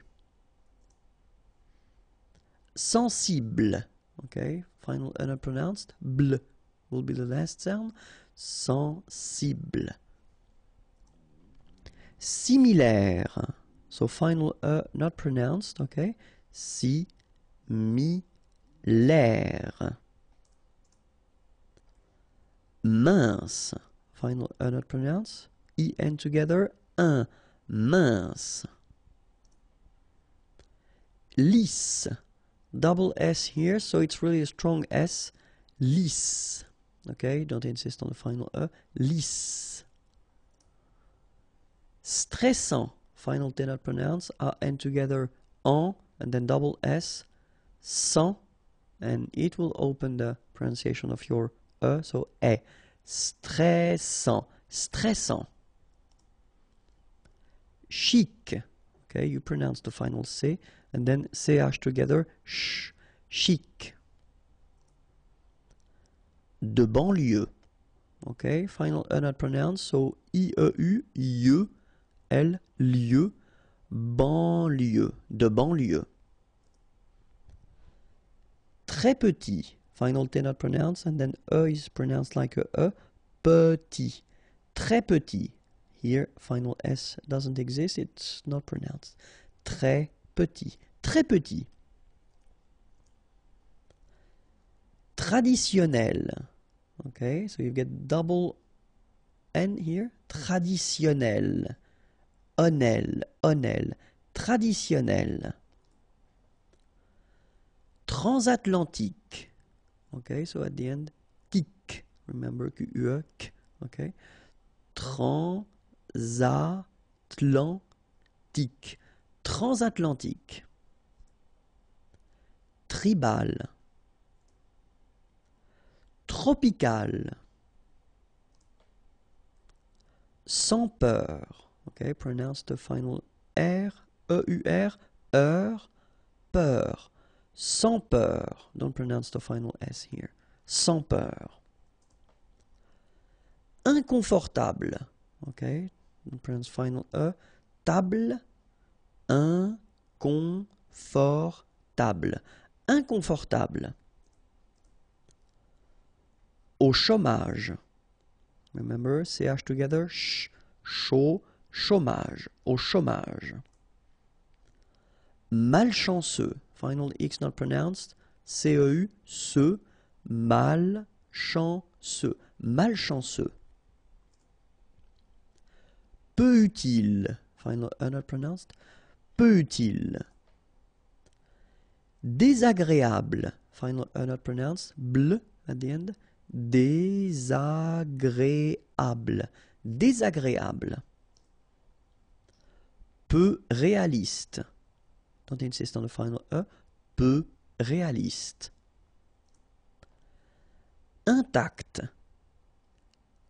Sensible, okay, final E not pronounced, bl will be the last sound, sensible. Similaire, so final E not pronounced, okay, similaire. Mince, final E not pronounced, en together, un, mince. Lisse, double S here, so it's really a strong S, lisse, okay, don't insist on the final E, lisse. Stressant, final T not pronounced, en together, en, and then double S, sans, and it will open the pronunciation of your E, so E. Stressant, stressant. Chic, okay, you pronounce the final C, and then CH together, sh, chic. De banlieue, okay, final E not pronounced, so IEU, IE, L, lieu, banlieue, de banlieue. Très petit, final T not pronounced, and then E is pronounced like a E, petit, très petit. Here, final S doesn't exist, it's not pronounced. Très petit, très petit. Traditionnel, okay, so you get double N here, traditionnel. Honnel, honnel, traditionnel. Transatlantique, okay, so at the end, tic, remember QUE, okay. Transatlantique, transatlantique. Tribal. Tropical. Sans peur. Okay, pronounce the final R, E-U-R, heure, peur. Sans peur. Don't pronounce the final S here. Sans peur. Inconfortable. Okay, don't pronounce final E. Table. Inconfortable. Inconfortable. Au chômage. Remember, CH together, sh, chaud, chômage, au chômage. Malchanceux, final X not pronounced, CEU, ce, malchanceux, malchanceux. Peu utile, final E not pronounced, peu utile. Désagréable, final E not pronounced, bl at the end, désagréable, désagréable. Peu réaliste. Don't insist on the final E. Peu réaliste. Intact.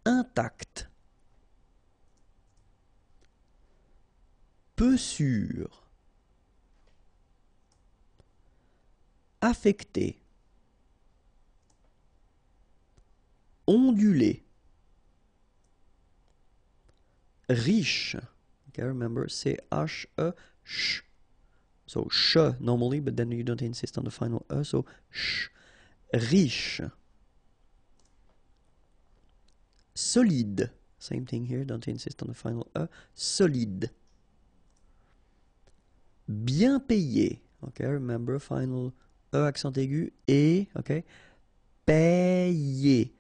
Intact. Peu sûr. Affecté. Ondulé. Riche. Okay, remember, C-H-E, sh. So, sh normally, but then you don't insist on the final E, so sh. Riche. Solide. Same thing here, don't insist on the final E. Solide. Bien payé. Okay, remember, final E accent aigu, et, okay. Payé.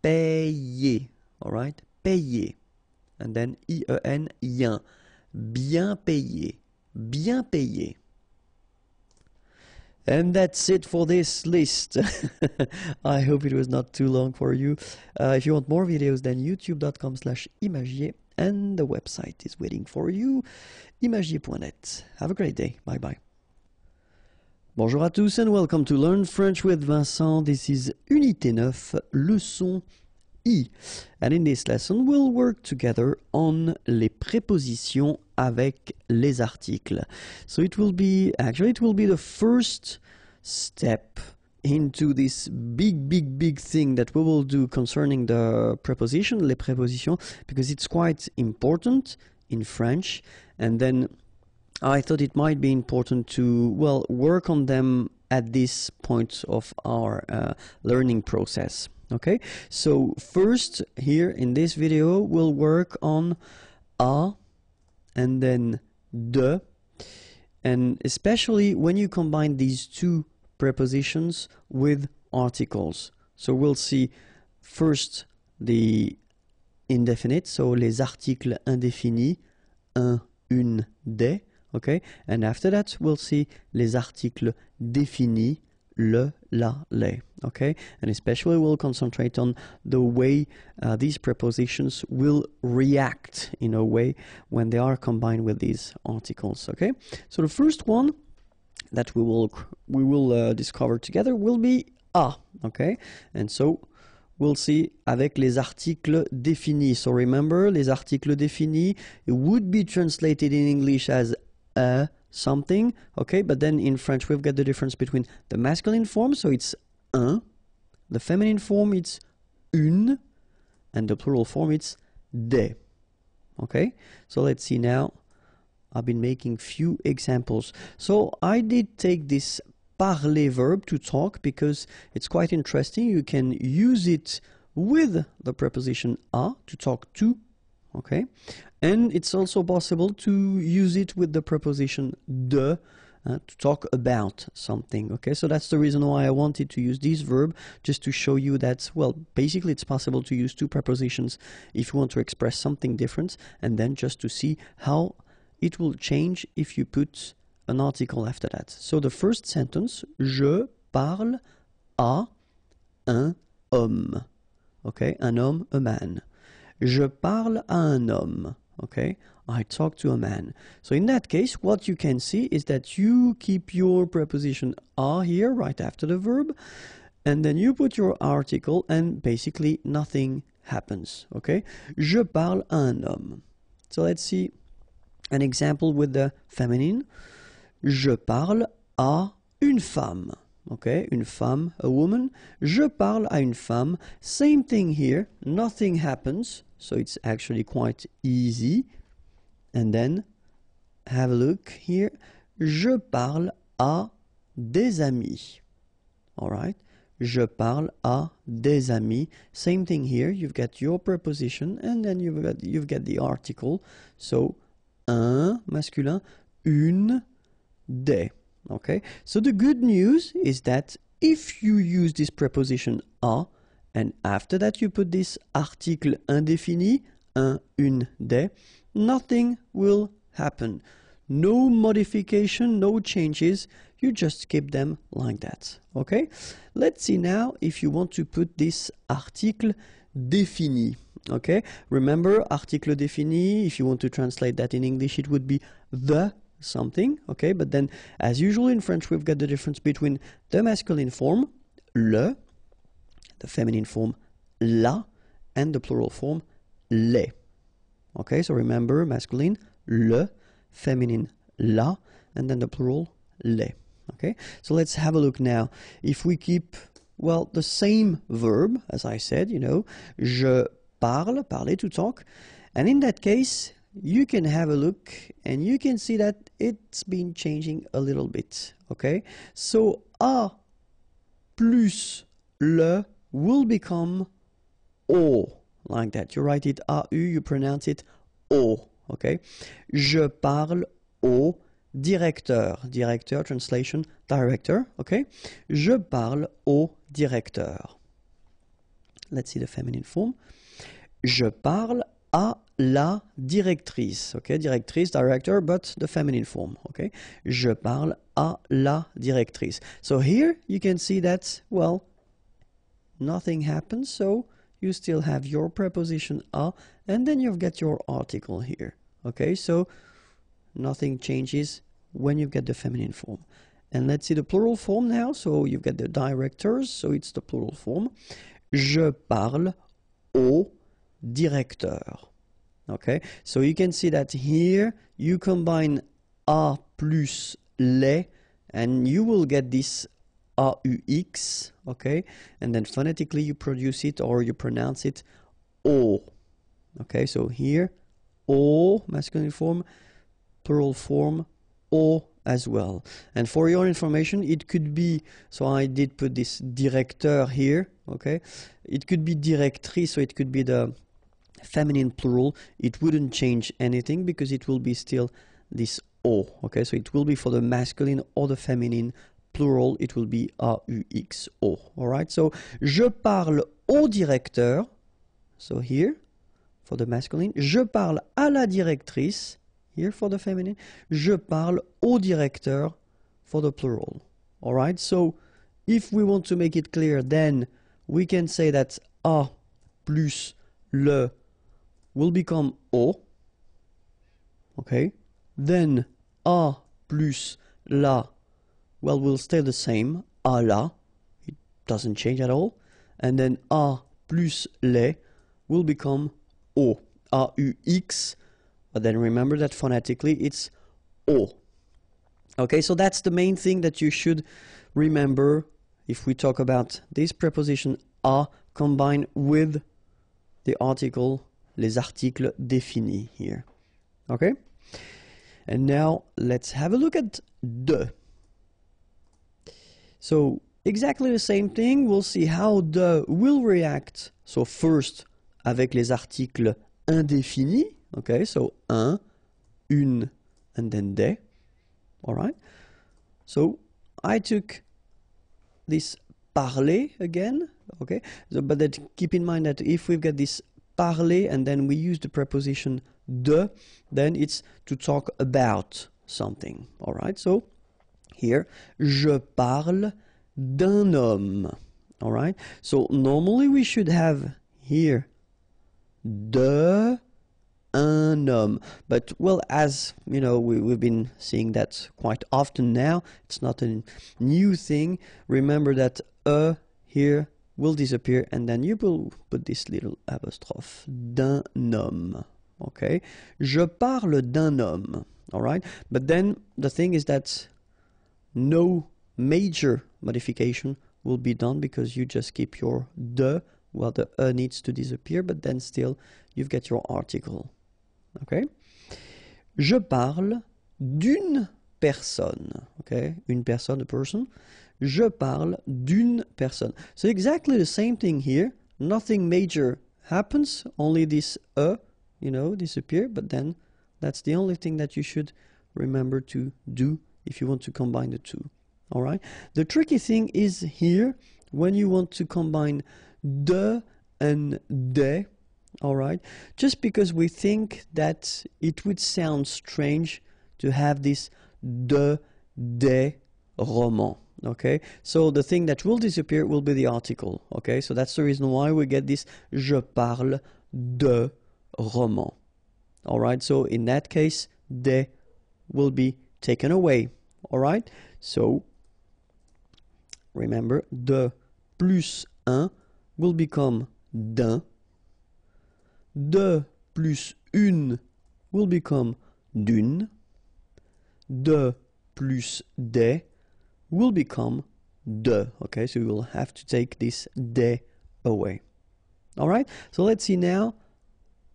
Payé. Alright? Payé. And then I-E-N, yen. Bien payé. Bien payé. And that's it for this list. I hope it was not too long for you. If you want more videos, then youtube.com/imagier, and the website is waiting for you, imagier.net. Have a great day. Bye bye. Bonjour à tous and welcome to Learn French with Vincent. This is Unité 9, leçon I. And in this lesson, we'll work together on les prépositions avec les articles. So it will be the first step into this big thing that we will do concerning the preposition, les prépositions, because it's quite important in French, and then I thought it might be important to, well, work on them at this point of our learning process. Okay, so first here in this video we'll work on a and then de, and especially when you combine these two prepositions with articles. So we'll see first the indefinite, so les articles indéfinis, un, une, des, okay, and after that we'll see les articles définis, le, la, les, okay, and especially we'll concentrate on the way these prepositions will react in a way when they are combined with these articles. Okay, so the first one that we will discover together will be a, okay, and so we'll see avec les articles définis. So remember, les articles définis, it would be translated in English as a something, okay, but then in French we've got the difference between the masculine form, so it's un, the feminine form it's une, and the plural form it's des. Okay, so let's see now. I've been making few examples. So I did take this parler verb, to talk, because it's quite interesting. You can use it with the preposition a, to talk to, okay, and it's also possible to use it with the preposition de, to talk about something. Okay, so that's the reason why I wanted to use this verb, just to show you that, well, basically it's possible to use two prepositions if you want to express something different, and then just to see how it will change if you put an article after that. So the first sentence, je parle à un homme. Okay, un homme, a man. Je parle à un homme. Okay, I talk to a man. So in that case, what you can see is that you keep your preposition à here right after the verb, and then you put your article, and basically nothing happens. Okay, je parle à un homme. So let's see an example with the feminine. Je parle à une femme. Okay, une femme, a woman. Je parle à une femme. Same thing here. Nothing happens. So it's actually quite easy. And then have a look here. Je parle à des amis. All right. Je parle à des amis. Same thing here. You've got your preposition, and then you've got the article. So un masculin, une, des. Okay, so the good news is that if you use this preposition à, and after that you put this article indéfini, un, une, des, nothing will happen. No modification, no changes, you just keep them like that. Okay, let's see now if you want to put this article défini. Okay, remember article défini, if you want to translate that in English, it would be the something, okay, but then as usual in French we've got the difference between the masculine form, le, the feminine form, la, and the plural form, les. Okay, so remember masculine, le, feminine, la, and then the plural, les. Okay, so let's have a look now. If we keep, well, the same verb, as I said, you know, je parle, parler, to talk, and in that case you can have a look and you can see that it's been changing a little bit. Okay, so a plus le will become o, like that. You write it au, you pronounce it o. Okay, je parle au directeur. Directeur, translation, director. Okay, je parle au directeur. Let's see the feminine form. Je parle à la directrice. Okay, directrice, director, but the feminine form. Okay, je parle à la directrice. So here you can see that, well, nothing happens, so you still have your preposition à, and then you've got your article here. Okay, so nothing changes when you get the feminine form. And let's see the plural form now. So you've got the directors, so it's the plural form. Je parle au directeur. Okay, so you can see that here you combine a plus les, and you will get this AUX, okay? And then phonetically you produce it or you pronounce it O, okay? So here, O, masculine form, plural form, O as well. And for your information, it could be, so I did put this directeur here, okay? It could be directrice, so it could be the feminine plural. It wouldn't change anything because it will be still this O, okay? So it will be for the masculine or the feminine plural, it will be AUXO, all right? So, je parle au directeur, so here, for the masculine. Je parle à la directrice, here for the feminine. Je parle au directeur for the plural, all right? So, if we want to make it clear, then we can say that A plus le will become O, okay? Then A plus la, well, will stay the same, A la, it doesn't change at all. And then A plus les will become O, AUX, but then remember that phonetically it's O. Okay, so that's the main thing that you should remember if we talk about this preposition A combined with the article, les articles définis here. Okay? And now let's have a look at de. So exactly the same thing, we'll see how de will react. So first, avec les articles indéfinis, okay, so un, une, and then des, all right? So I took this parler again, okay, so, but that, keep in mind that if we've got this parler and then we use the preposition de, then it's to talk about something, all right? So here, je parle d'un homme, all right? So normally we should have here de un homme, but well, as you know, we've been seeing that quite often now. It's not a new thing. Remember that here will disappear, and then you will put this little apostrophe, d'un homme, okay? Je parle d'un homme, all right? But then the thing is that no major modification will be done because you just keep your de, well, the needs to disappear, but then still you've got your article, okay? Je parle d'une personne, okay? Une personne, a person. Je parle d'une personne. So exactly the same thing here. Nothing major happens, only this you know, disappear, but then that's the only thing that you should remember to do if you want to combine the two, all right? The tricky thing is here, when you want to combine de and des, all right? Just because we think that it would sound strange to have this de, des, roman, okay? So the thing that will disappear will be the article, okay? So that's the reason why we get this je parle de roman, all right? So in that case, des will be taken away, all right? So remember, de plus un will become d'un. De plus une will become d'une. De plus des will become de. Okay, so we will have to take this des away. All right, so let's see now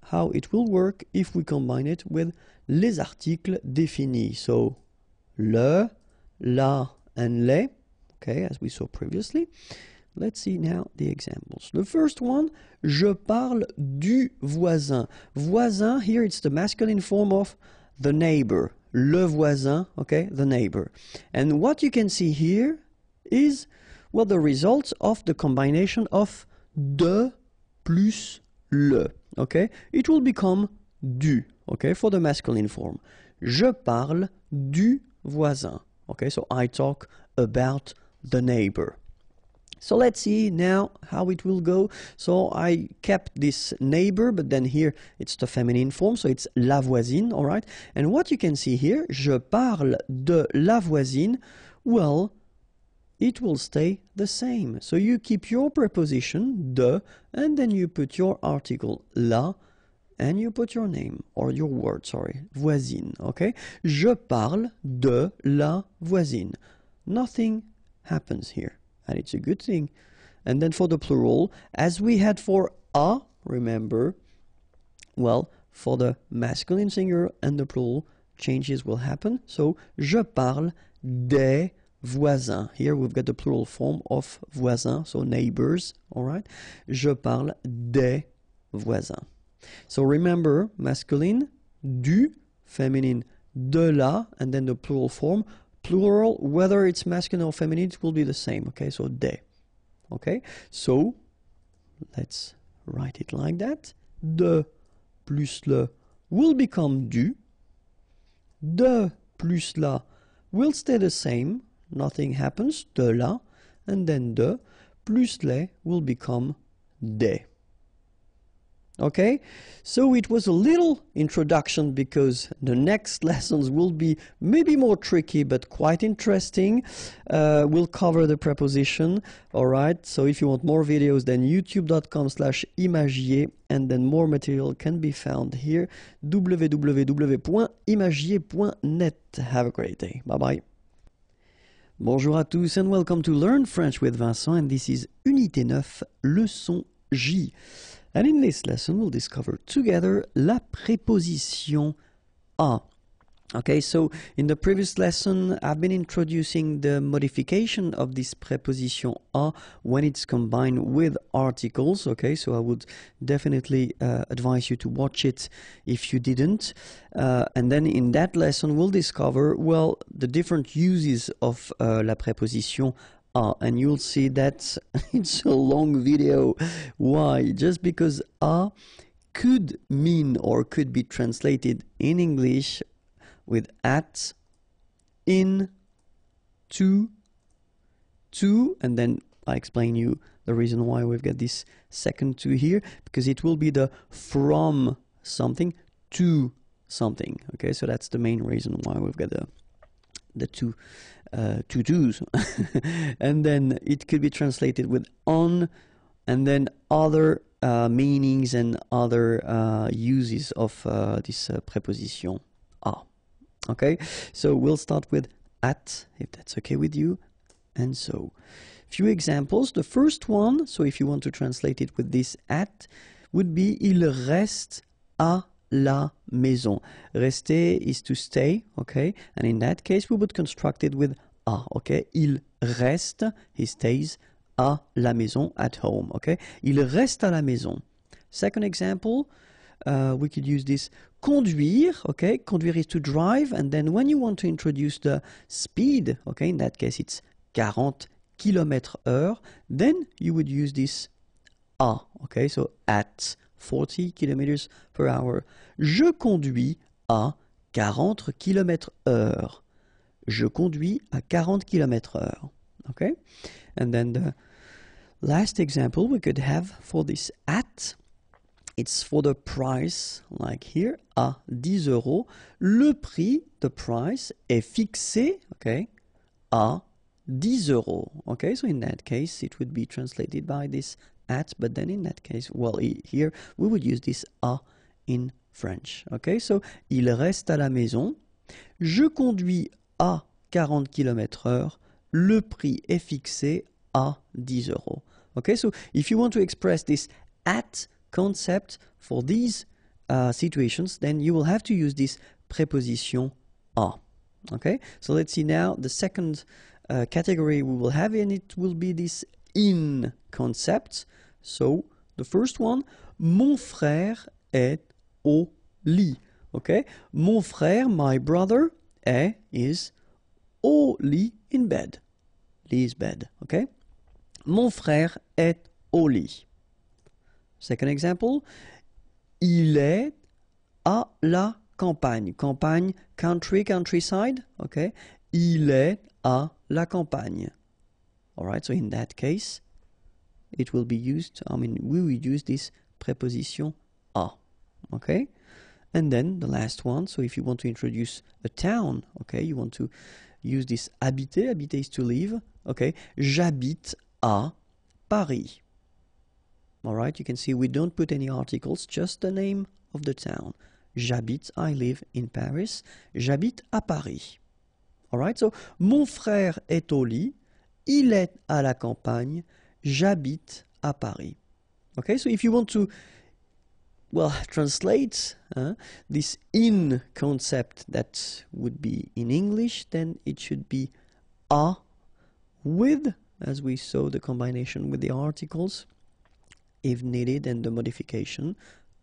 how it will work if we combine it with les articles définis. So le, la, and les, okay, as we saw previously. Let's see now the examples. The first one, je parle du voisin. Voisin, here it's the masculine form of the neighbor. Le voisin, okay, the neighbor. And what you can see here is, well, the results of the combination of de plus le, okay? It will become du, okay, for the masculine form. Je parle du voisin, okay? So I talk about the neighbor. So let's see now how it will go. So I kept this neighbor, but then here it's the feminine form, so it's la voisine, all right? And what you can see here, je parle de la voisine, well, it will stay the same. So you keep your preposition, de, and then you put your article, la, and you put your name, or your word, sorry, voisine, okay? Je parle de la voisine. Nothing happens here, and it's a good thing. And then for the plural, as we had for a, remember, well, for the masculine singular and the plural, changes will happen. So, je parle des voisins. Here we've got the plural form of voisins, so neighbors, all right? Je parle des voisins. So remember, masculine, du, feminine, de la, and then the plural form. Plural, whether it's masculine or feminine, it will be the same, okay? So des, okay? So, let's write it like that. De plus le will become du. De plus la will stay the same. Nothing happens. De la. And then de plus les will become des. Okay, so it was a little introduction because the next lessons will be maybe more tricky but quite interesting. We'll cover the preposition, alright, so if you want more videos then youtube.com/imagier, and then more material can be found here, www.imagier.net. Have a great day, bye bye. Bonjour à tous and welcome to Learn French with Vincent, and this is Unité 9, leçon J. And in this lesson, we'll discover together la préposition a. Okay, so in the previous lesson, I've been introducing the modification of this preposition a when it's combined with articles. Okay, so I would definitely advise you to watch it if you didn't. And then in that lesson, we'll discover, well, the different uses of la préposition a, and you'll see that it's a long video. Why? Just because a could mean or could be translated in English with at, in, to, and then I explain you the reason why we've got this second to here, because it will be the from something to something. Okay, so that's the main reason why we've got the two to-dos. And then it could be translated with on, and then other meanings and other uses of this preposition a. Okay, so we'll start with at, if that's okay with you. And so, few examples. The first one, so if you want to translate it with this at, would be il reste à la maison. Rester is to stay, okay? And in that case, we would construct it with a, okay? Il reste, he stays, à la maison, at home, okay? Il reste à la maison. Second example, we could use this conduire, okay? Conduire is to drive, and then when you want to introduce the speed, okay, in that case it's 40 km/h, then you would use this à, okay? So at 40 km/h. Je conduis à 40 km/h. Je conduis à 40 km/h, okay? And then the last example we could have for this at, it's for the price, like here, à 10 euros. Le prix, the price, est fixé, okay, à 10 euros. Okay, so in that case, it would be translated by this at, but then in that case, well, here, we would use this à in French. Okay, so, il reste à la maison. Je conduis à 40 km/h. Le prix est fixé à 10 euros. Okay, so, if you want to express this at concept for these situations, then you will have to use this preposition à. Okay, so let's see now the second category we will have, and it will be this in concept. So the first one, mon frère est au lit. Okay, mon frère, my brother, is au lit, in bed. Lit is bed. Okay, mon frère est au lit. Second example, il est à la campagne. Campagne, country, countryside, okay? Il est à la campagne. Alright, so in that case, it will be used, we will use this preposition à, okay? And then the last one, so if you want to introduce a town, okay, you want to use this habiter, habiter is to live, okay? J'habite à Paris. Alright, you can see we don't put any articles, just the name of the town. J'habite, I live in Paris. J'habite à Paris. Alright, so mon frère est au lit il est à la campagne, j'habite à Paris. Okay, so if you want to, well, translate this in concept that would be in English, then it should be a with, as we saw the combination with the articles, if needed, and the modification,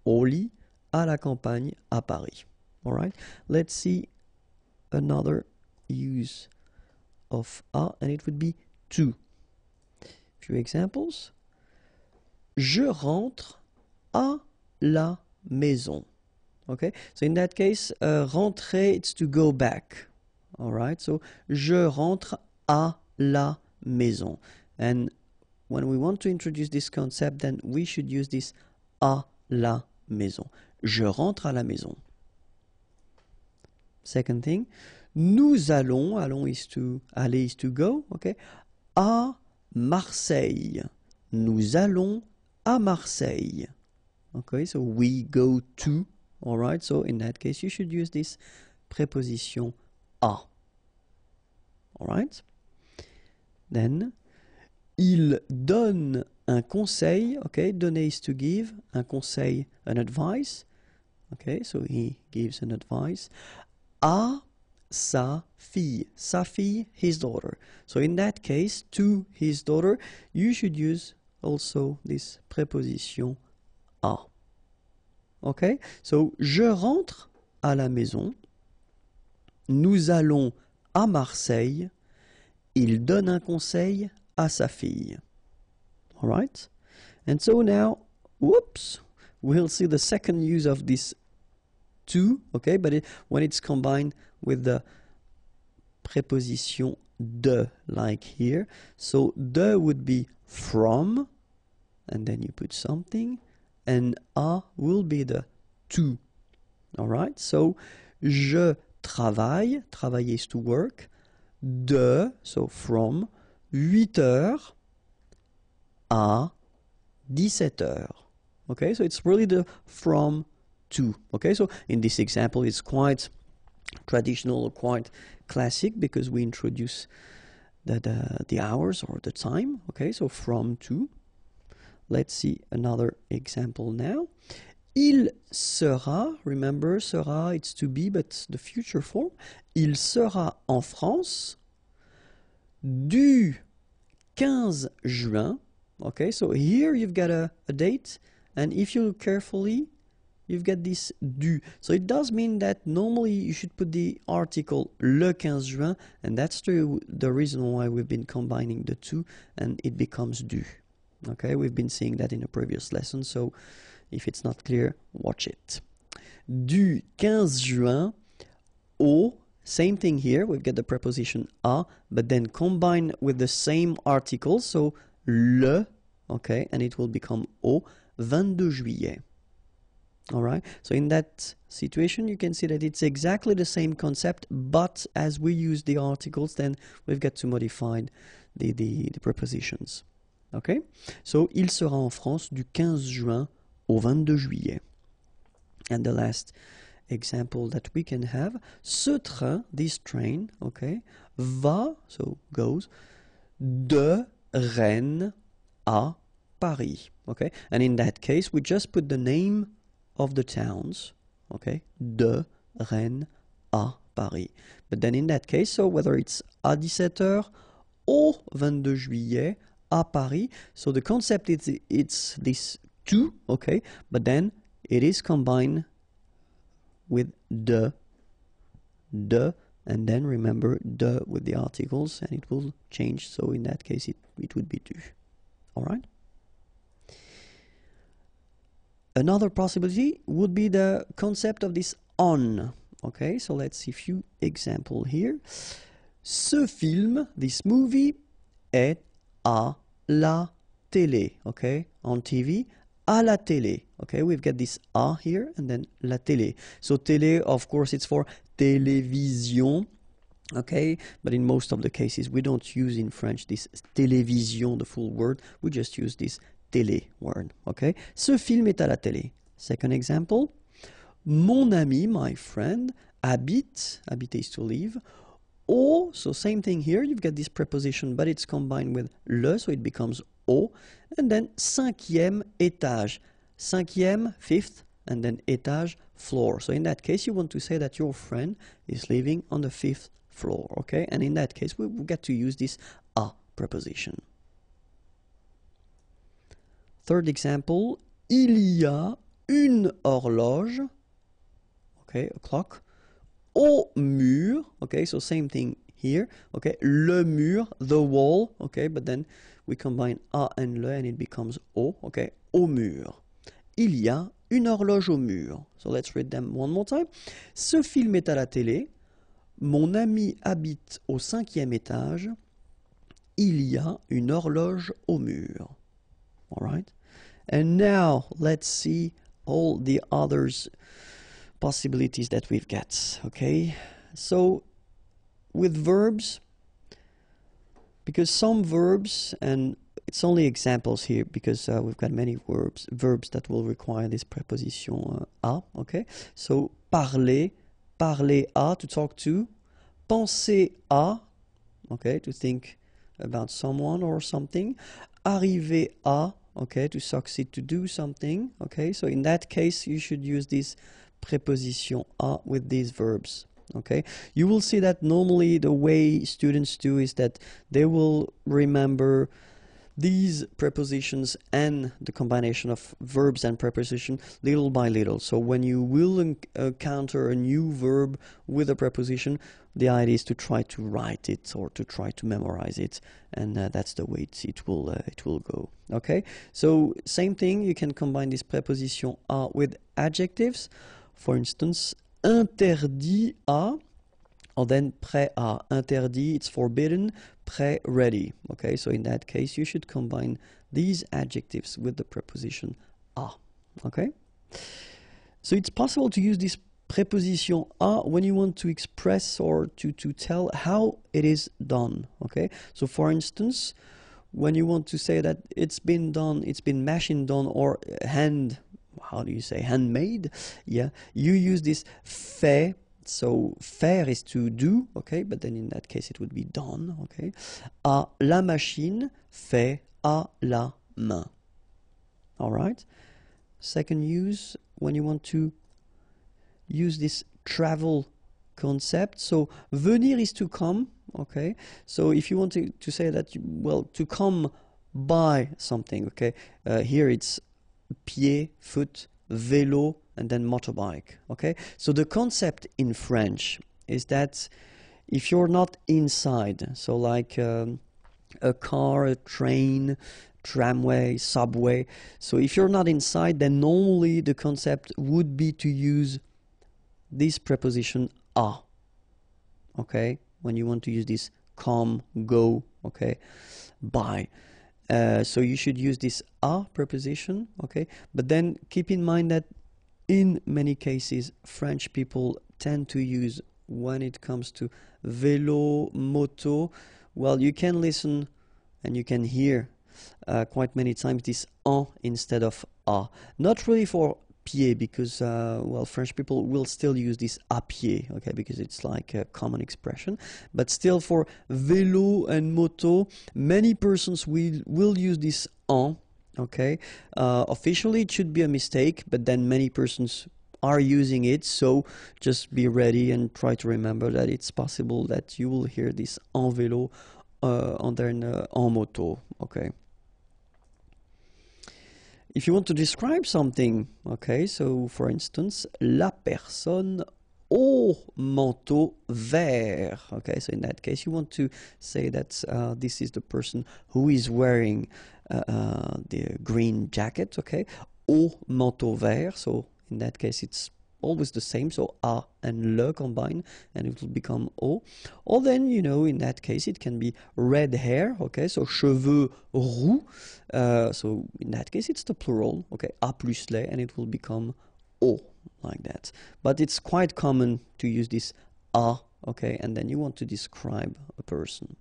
au lit, à la campagne, à Paris. All right, let's see another use of a, and it would be to. Few examples. Je rentre à la maison. Okay, so in that case, rentrer, it's to go back. All right, so je rentre à la maison. And when we want to introduce this concept, then we should use this à la maison. Je rentre à la maison. Second thing, nous allons, aller is to go, okay, à Marseille. Nous allons à Marseille. Okay, so we go to, all right, so in that case you should use this preposition à. All right. Then, il donne un conseil, okay, donner is to give, un conseil, an advice, okay, so he gives an advice, à sa fille, his daughter. So in that case, to his daughter, you should use also this preposition à. Okay, so je rentre à la maison, nous allons à Marseille, il donne un conseil à sa fille. All right, and so now, whoops, we'll see the second use of this to, okay, but when it's combined with the preposition de, like here. So de would be from, and then you put something, and a will be the to. All right, so je travaille, travailler is to work, de, so from, 8 heures à 17 heures. Okay, so it's really the from to. Okay, so in this example it's quite traditional or quite classic because we introduce the hours or the time. Okay, so from to. Let's see another example now. Il sera, remember sera, it's to be, but the future form. Il sera en France du 15 juin. Okay, so here you've got a date, and if you look carefully, you've got this du. So it does mean that normally you should put the article le 15 juin, and that's the reason why we've been combining the two, and it becomes du. Okay, we've been seeing that in a previous lesson, so if it's not clear, watch it. Du 15 juin au, same thing here, we've got the preposition à, but then combined with the same article, so le, okay, and it will become au 22 juillet. All right, so in that situation, you can see that it's exactly the same concept, but as we use the articles, then we've got to modify the prepositions. Okay, so il sera en France du 15 juin au 22 juillet. And the last example that we can have, ce train, this train, okay, va, so goes, de Rennes à Paris. Okay, and in that case, we just put the name of the towns, okay, de Rennes à Paris. But then in that case, so whether it's à 17h au 22 juillet à Paris, so the concept is it's this to, okay, but then it is combined with de, and then remember de with the articles, and it will change, so in that case it would be du. All right. Another possibility would be the concept of this on. Okay, so let's see a few examples here. Ce film, this movie, est à la télé. Okay, on TV, à la télé. Okay, we've got this à here and then la télé. So télé, of course, it's for télévision. Okay, but in most of the cases, we don't use in French this télévision, the full word. We just use this télé word. Okay, ce film est à la télé. Second example, mon ami, my friend, habite, habiter is to live, au, so same thing here, you've got this preposition, but it's combined with le, so it becomes au, and then cinquième étage. Cinquième, fifth, and then étage, floor. So in that case, you want to say that your friend is living on the fifth floor, okay? And in that case, we get to use this a preposition. Third example, il y a une horloge, okay, a clock, au mur, okay, so same thing here, okay, le mur, the wall, okay, but then we combine a and le and it becomes au, okay, au mur. Il y a une horloge au mur. So let's read them one more time. Ce film est à la télé. Mon ami habite au 5e étage. Il y a une horloge au mur. All right. And now let's see all the others possibilities that we've got. Okay. So with verbs, because some verbs, and it's only examples here because we've got many verbs that will require this preposition a, okay? So parler, parler à, to talk to, penser à, okay, to think about someone or something, arriver à, okay, to succeed, to do something, okay? So in that case, you should use this preposition à with these verbs. Okay, you will see that normally the way students do is that they will remember these prepositions and the combination of verbs and preposition little by little. So when you will encounter a new verb with a preposition, the idea is to try to write it or to try to memorize it, and that's the way it will go. Okay, so same thing, you can combine this preposition à with adjectives. For instance, interdit à, or then prêt à. Interdit, it's forbidden. Prêt, ready. Okay, so in that case, you should combine these adjectives with the preposition à. Okay, so it's possible to use this preposition à when you want to express or to tell how it is done. Okay, so for instance, when you want to say that it's been done, it's been machine done, or how do you say, handmade? Yeah, you use this fait. So faire is to do, okay, but then in that case it would be done, okay. À la machine, fait à la main. All right. Second use, when you want to use this travel concept. So venir is to come, okay. So if you want to say that, to come by something, okay. Here it's pied, foot, vélo, and then motorbike, okay? So the concept in French is that if you're not inside, so like a car, a train, tramway, subway, so if you're not inside, then normally the concept would be to use this preposition à, okay? When you want to use this come, go, okay, by. So you should use this à preposition, okay? But then keep in mind that in many cases, French people tend to use, when it comes to vélo, moto, well, you can listen and you can hear quite many times this en instead of à. Not really for pied, because, French people will still use this à pied, okay, because it's like a common expression. But still for vélo and moto, many persons will use this en. Okay, officially it should be a mistake, but then many persons are using it, so just be ready and try to remember that it's possible that you will hear this en vélo en moto, okay. If you want to describe something, okay, so for instance, la personne au manteau vert, okay, so in that case you want to say that this is the person who is wearing the green jacket, okay, au manteau vert, so in that case it's always the same, so a and le combine and it will become au. Or then, you know, in that case it can be red hair, okay, so cheveux roux, so in that case it's the plural, okay, a plus les, and it will become au, like that. But it's quite common to use this a, okay, and then you want to describe a person.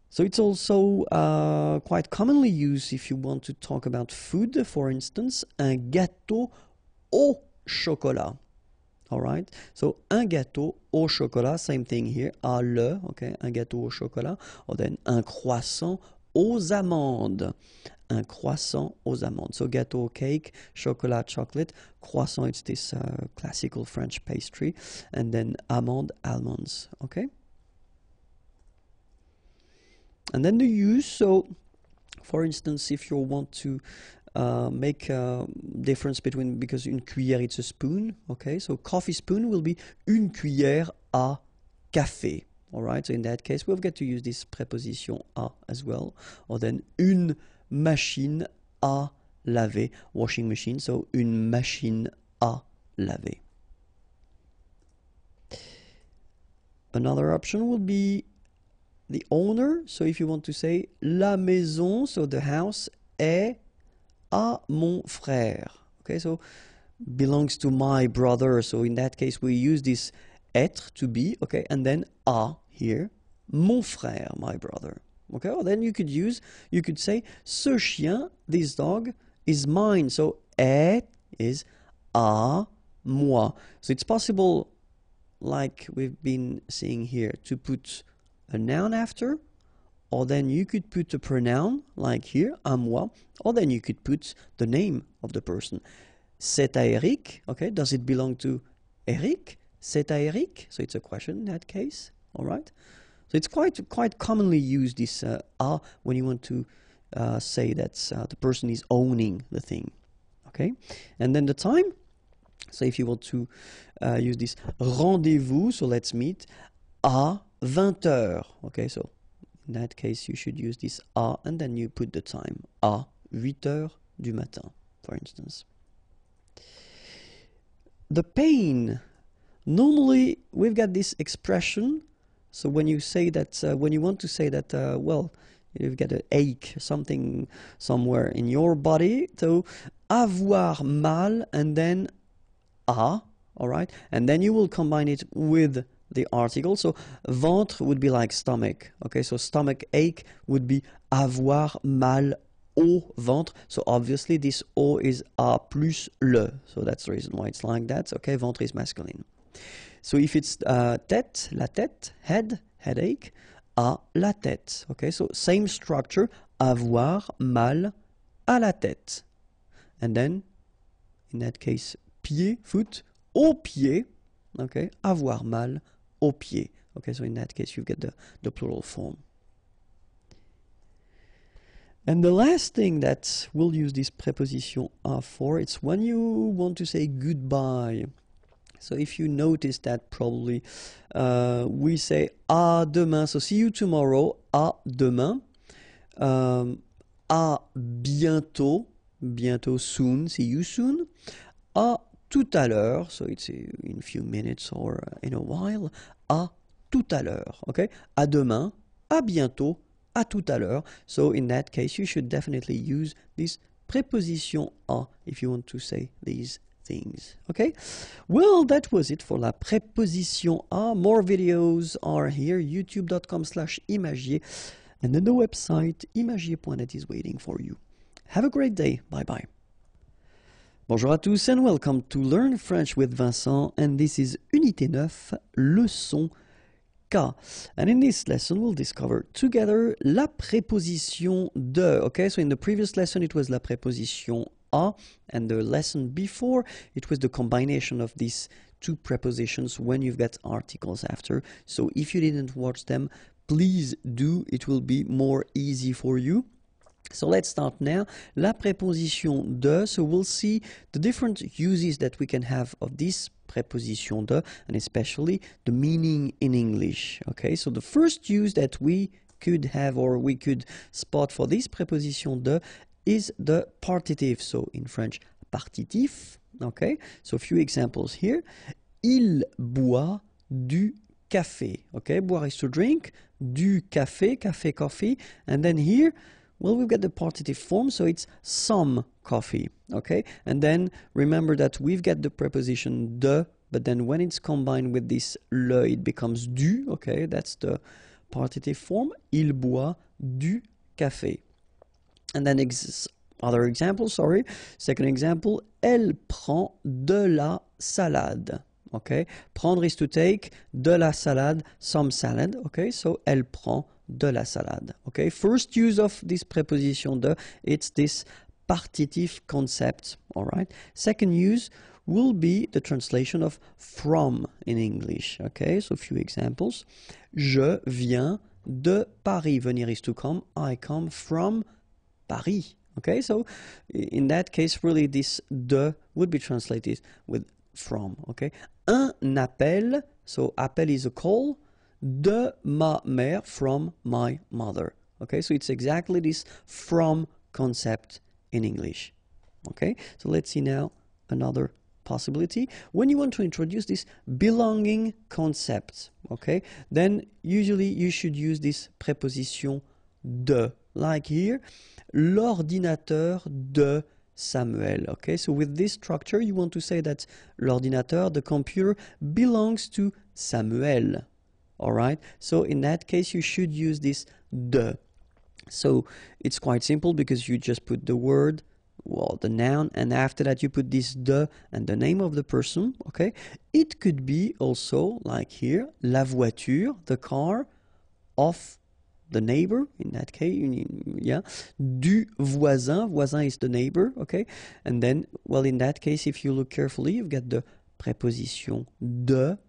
So it's also quite commonly used if you want to talk about food. For instance, un gâteau au chocolat. All right. So un gâteau au chocolat, same thing here. À le, okay. Un gâteau au chocolat. Or then un croissant aux amandes. Un croissant aux amandes. So gâteau, cake, chocolat, chocolate. Croissant, it's this classical French pastry. And then amande, almonds. Okay. And then the use. So, for instance, if you want to make a difference between, because une cuillère it's a spoon, okay, so coffee spoon will be une cuillère à café, all right, so in that case we've got to use this preposition à as well, or then une machine à laver, washing machine, so une machine à laver. Another option will be the owner, so if you want to say la maison, so the house est à mon frère. Okay, so belongs to my brother. So in that case, we use this être to be. Okay, and then à here, mon frère, my brother. Okay, or then you could say ce chien, this dog, is mine. So est is à moi. So it's possible, like we've been seeing here, to put a noun after. Or then you could put a pronoun, like here, à moi, or then you could put the name of the person. C'est à Eric, okay, does it belong to Eric? C'est à Eric? So it's a question in that case, all right? So it's quite commonly used, this à, when you want to say that the person is owning the thing, okay? And then the time, so if you want to use this rendez-vous, so let's meet, à 20h, okay, so in that case, you should use this à, and then you put the time, à 8h du matin, for instance. The pain. Normally, we've got this expression. So when you say that, when you want to say that, well, you've got an ache, something somewhere in your body, so avoir mal, and then à, all right? And then you will combine it with the article. So ventre would be like stomach, okay, so stomach ache would be avoir mal au ventre. So obviously this au is a plus le, so that's the reason why it's like that. Okay, ventre is masculine. So if it's tête, la tête, head, headache, à la tête, okay, so same structure, avoir mal à la tête. And then in that case, pied, foot, au pied, okay, avoir mal au pied. Okay, so in that case you get the plural form. And the last thing that we'll use this preposition à for, it's when you want to say goodbye. So if you notice that probably we say à demain, so see you tomorrow, à demain, à bientôt, bientôt soon, see you soon, à tout à l'heure, so it's in a few minutes or in a while, à tout à l'heure, okay? À demain, à bientôt, à tout à l'heure. So in that case, you should definitely use this preposition à if you want to say these things, okay? Well, that was it for la preposition à. More videos are here, youtube.com/imagier, and then the website imagier.net is waiting for you. Have a great day. Bye-bye. Bonjour à tous and welcome to Learn French with Vincent, and this is Unité 9, leçon K. And in this lesson we'll discover together la préposition de. Okay, so in the previous lesson it was la préposition à, and the lesson before it was the combination of these two prepositions when you've got articles after. So if you didn't watch them, please do, it will be more easy for you. So let's start now. La préposition de, so we'll see the different uses that we can have of this préposition de, and especially the meaning in English. Okay, so the first use that we could have or we could spot for this préposition de is the partitive. So in French, partitif. Okay, so a few examples here. Il boit du café. Okay, boire is to drink, du café, café, coffee, and then here, well, we've got the partitive form, so it's some coffee, okay? And then remember that we've got the preposition de, but then when it's combined with this le, it becomes du, okay? That's the partitive form. Il boit du café. And then other example, sorry. Second example, elle prend de la salade. Okay, prendre is to take, de la salade, some salad. Okay, so elle prend de la salade. Okay, first use of this preposition de, it's this partitive concept. All right, second use will be the translation of from in English. Okay, so a few examples. Je viens de Paris. Venir is to come. I come from Paris. Okay, so in that case, really this de would be translated with from. Okay, un appel, so appel is a call, de ma mère, from my mother. Okay, so it's exactly this from concept in English. Okay, so let's see now another possibility. When you want to introduce this belonging concept, okay, then usually you should use this preposition de, like here, l'ordinateur de Samuel. Okay, so with this structure, you want to say that l'ordinateur, the computer, belongs to Samuel. All right, so in that case, you should use this de. So it's quite simple because you just put the word, well, the noun, and after that you put this de and the name of the person. Okay, it could be also like here, la voiture, the car of the neighbor, in that case, yeah, du voisin, voisin is the neighbor, okay, and then, well, in that case, if you look carefully, you've got the preposition de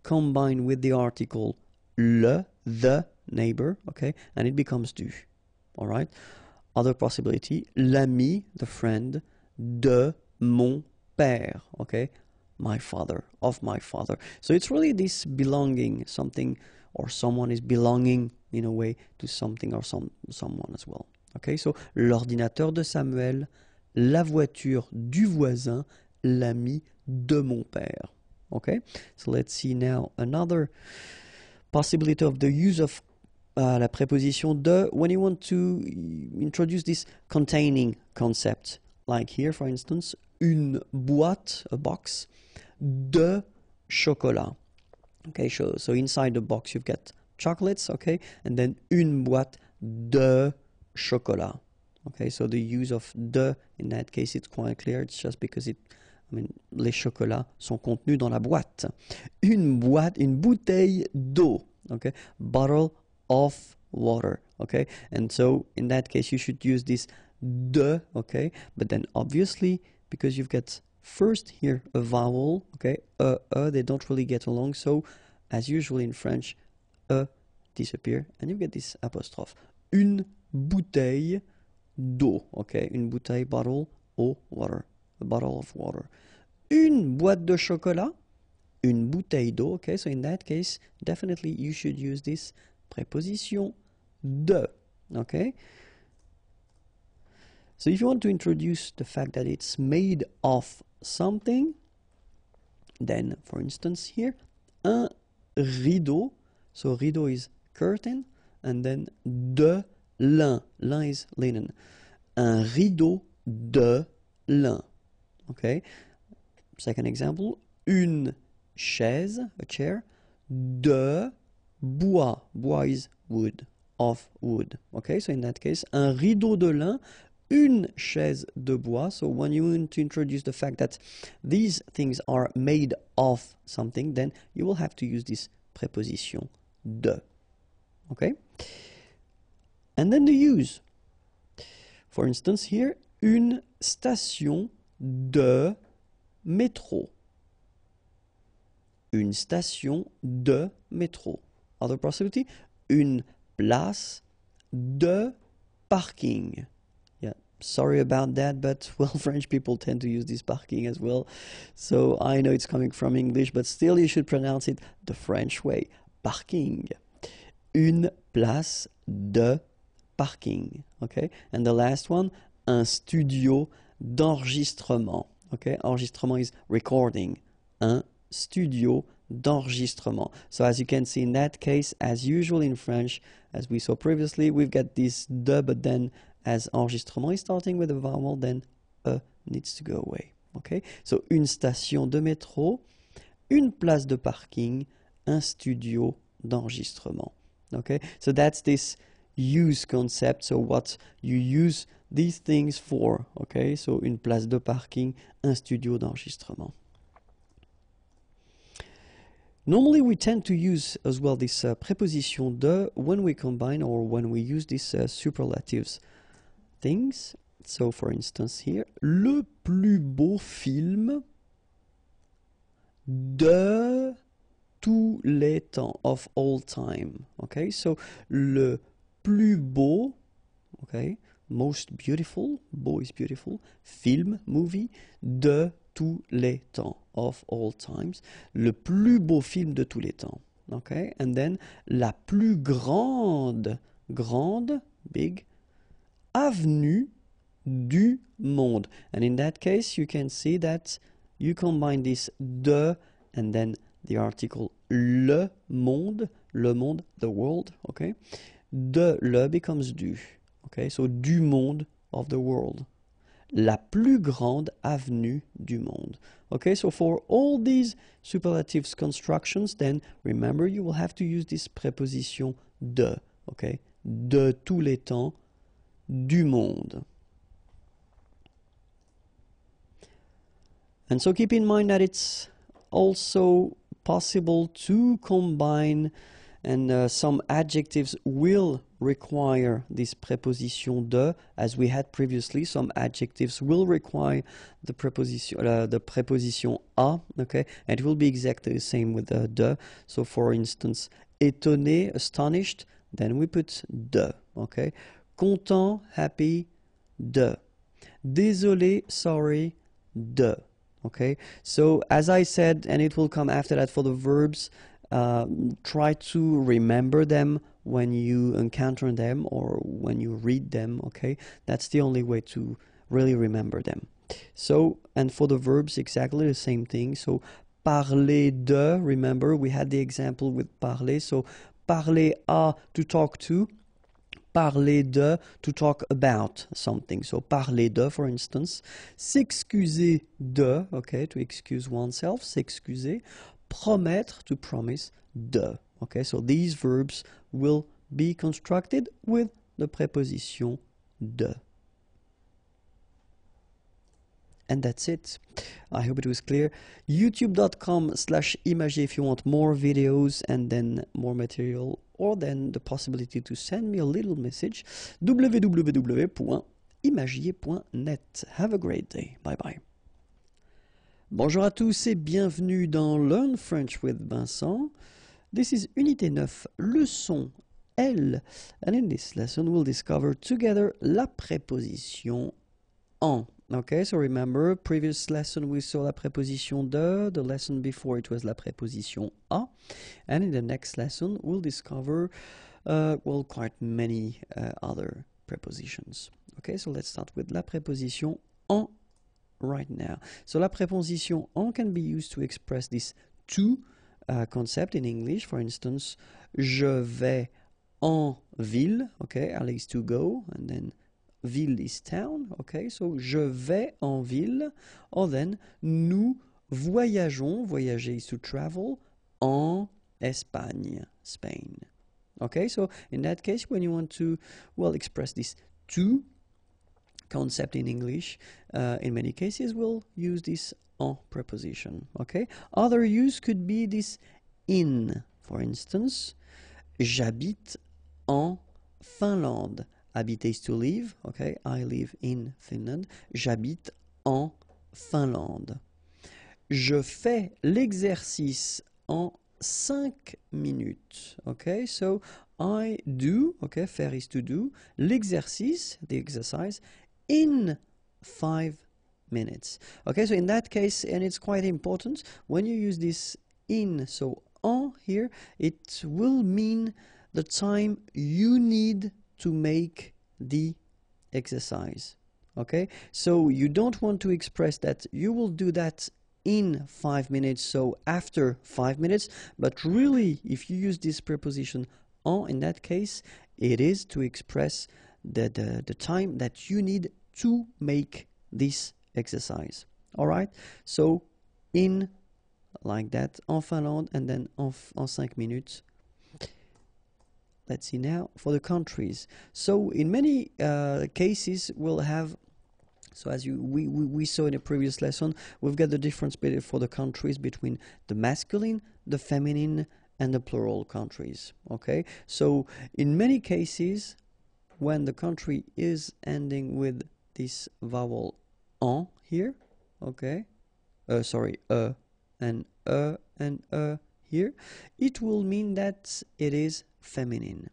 combined with the article le, the neighbor, okay, and it becomes du, all right. Other possibility, l'ami, the friend, de mon père, okay, my father, of my father. So it's really this belonging, something or someone is belonging in a way to something or someone as well. Okay, so l'ordinateur de Samuel, la voiture du voisin, l'ami de mon père. Okay, so let's see now another possibility of the use of la préposition de when you want to introduce this containing concept. Like here, for instance, une boîte, a box, de chocolat. Okay, so inside the box you've got chocolates, okay, and then une boîte de chocolat. Okay, so the use of de in that case it's quite clear. It's just because les chocolats sont contenus dans la boîte. Une bouteille d'eau. Okay, bottle of water. Okay, and so in that case you should use this de. Okay, but then obviously because you've got first here a vowel, okay, they don't really get along, so as usual in French, disappear, and you get this apostrophe. Une bouteille d'eau, okay, une bouteille, bottle, eau, water, a bottle of water. Une boîte de chocolat, une bouteille d'eau, okay, so in that case, definitely you should use this preposition de, okay. So if you want to introduce the fact that it's made of something, then for instance here, un rideau, so rideau is curtain, and then de lin, lin is linen, un rideau de lin, okay. Second example, une chaise, a chair, de bois, bois is wood, of wood, okay, so in that case, un rideau de lin, une chaise de bois. So when you want to introduce the fact that these things are made of something, then you will have to use this preposition de. Okay? And then the use. For instance, here, une station de métro. Une station de métro. Other possibility, une place de parking. Sorry about that, but well, French people tend to use this parking as well. So I know it's coming from English, but still you should pronounce it the French way. Parking. Une place de parking. Okay? And the last one, un studio d'enregistrement. Okay? Enregistrement is recording. Un studio d'enregistrement. So as you can see in that case, as usual in French, as we saw previously, we've got this de, but then as enregistrement is starting with a vowel, then needs to go away. Okay? So une station de métro, une place de parking, un studio d'enregistrement. Okay? So that's this use concept. So what you use these things for. Okay? So une place de parking, un studio d'enregistrement. Normally we tend to use as well this preposition de when we combine or when we use these superlatives things. So for instance here, le plus beau film de tous les temps, of all time. Okay, so le plus beau, okay, most beautiful, beau is beautiful, film, movie, de tous les temps, of all times. Le plus beau film de tous les temps. Okay, and then la plus grande, grande, big, avenue du monde. And in that case, you can see that you combine this de and then the article le monde, the world, okay? De le becomes du, okay? So du monde, of the world. La plus grande avenue du monde. Okay, so for all these superlatives constructions, then remember you will have to use this preposition de, okay? De tous les temps, du monde. And so keep in mind that it's also possible to combine, and some adjectives will require this preposition de, as we had previously. Some adjectives will require the preposition a, okay, and it will be exactly the same with the de. So for instance, étonné, astonished, then we put de, okay. Content, happy, de. Désolé, sorry, de. Okay, so as I said, and it will come after that for the verbs, try to remember them when you encounter them or when you read them, okay? That's the only way to really remember them. So, and for the verbs, exactly the same thing. So, parler de, remember, we had the example with parler. So, parler à, to talk to. Parler de, to talk about something. So, parler de, for instance. S'excuser de, okay, to excuse oneself, s'excuser. Promettre, to promise, de. Okay, so these verbs will be constructed with the preposition de. And that's it. I hope it was clear. youtube.com/imagier if you want more videos and then more material, or then the possibility to send me a little message. www.imagier.net. Have a great day. Bye bye. Bonjour à tous et bienvenue dans Learn French with Vincent. This is Unité 9, leçon L. And in this lesson we'll discover together la préposition en. Okay, so remember, previous lesson we saw la préposition de, the lesson before it was la préposition a, and in the next lesson we'll discover, well, quite many other prepositions. Okay, so let's start with la préposition en right now. So la préposition en can be used to express this to concept in English. For instance, je vais en ville, okay, aller is to go, and then ville is town, okay, so je vais en ville, or then nous voyageons, voyager is to travel, en Espagne, Spain. Okay, so in that case, when you want to, well, express this to concept in English, in many cases we'll use this en preposition, okay. Other use could be this in, for instance, j'habite en Finlande. Habiter is to live, okay, I live in Finland. J'habite en Finlande. Je fais l'exercice en 5 minutes, okay, so I do, okay, faire is to do, l'exercice, the exercise, in 5 minutes. Okay, so in that case, and it's quite important, when you use this in, so en here, it will mean the time you need to make the exercise. Okay, so you don't want to express that you will do that in 5 minutes, so after 5 minutes, but really if you use this preposition en, in that case it is to express the time that you need to make this exercise. All right, so in, like that, en Finlande, and then en 5 minutes. Let's see now for the countries. So in many cases we'll have So as we saw in a previous lesson, we've got the difference for the countries between the masculine, the feminine, and the plural countries. Okay, so in many cases, when the country is ending with this vowel en here, okay, sorry, and here, it will mean that it is feminine.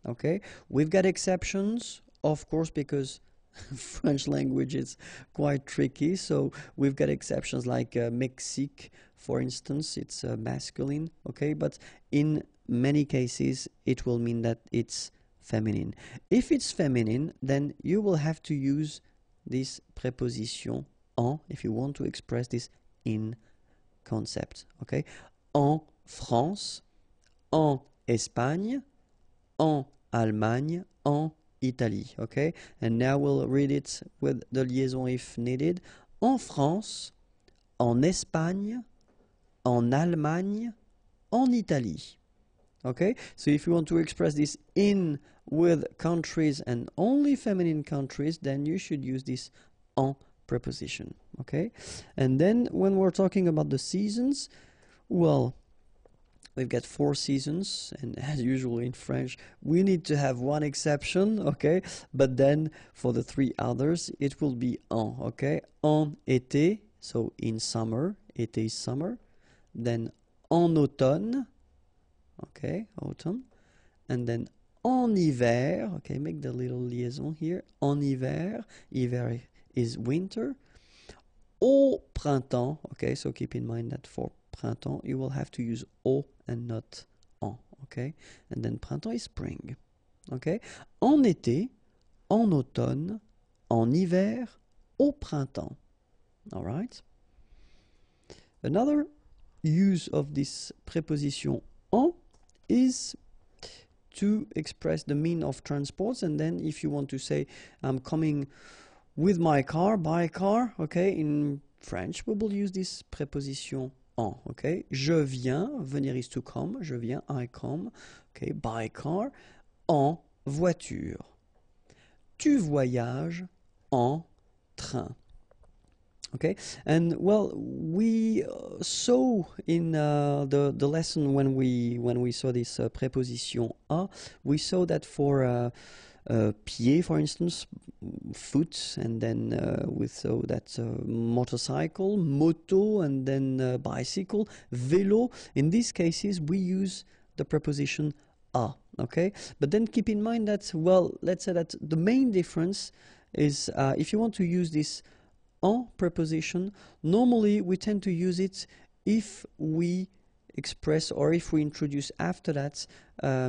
Okay, we've got exceptions, of course, because French language is quite tricky, so we've got exceptions like Mexique, for instance, it's masculine, okay, but in many cases it will mean that it's feminine. If it's feminine, then you will have to use this preposition en if you want to express this in concept, okay? En France, en Espagne, en Allemagne, en Italie, okay? And now we'll read it with the liaison if needed. En France, en Espagne, en Allemagne, en Italie. Okay? So if you want to express this in with countries and only feminine countries, then you should use this en preposition, okay? And then when we're talking about the seasons, well, we've got 4 seasons, and as usual in French, we need to have one exception, okay? But then for the 3 others, it will be en, okay? En été, so in summer, été is summer. Then en automne, okay, autumn. And then en hiver, okay, make the little liaison here. En hiver, hiver is winter. Au printemps, okay, so keep in mind that for printemps, you will have to use au and not en, okay? And then printemps is spring, okay? En été, en automne, en hiver, au printemps, all right? Another use of this preposition en is to express the mean of transport, and then if you want to say I'm coming with my car, by car, okay, in French we will use this preposition en, okay? Je viens, venir is to come, je viens, I come, okay, by car, en voiture. Tu voyages en train. Okay, and well, we saw in the lesson when we saw this preposition a, we saw that for pied, for instance, foot, and then we saw that motorcycle, moto, and then bicycle, vélo. In these cases, we use the preposition a. Okay, but then keep in mind that, well, let's say that the main difference is if you want to use this en preposition, normally we tend to use it if we express or if we introduce after that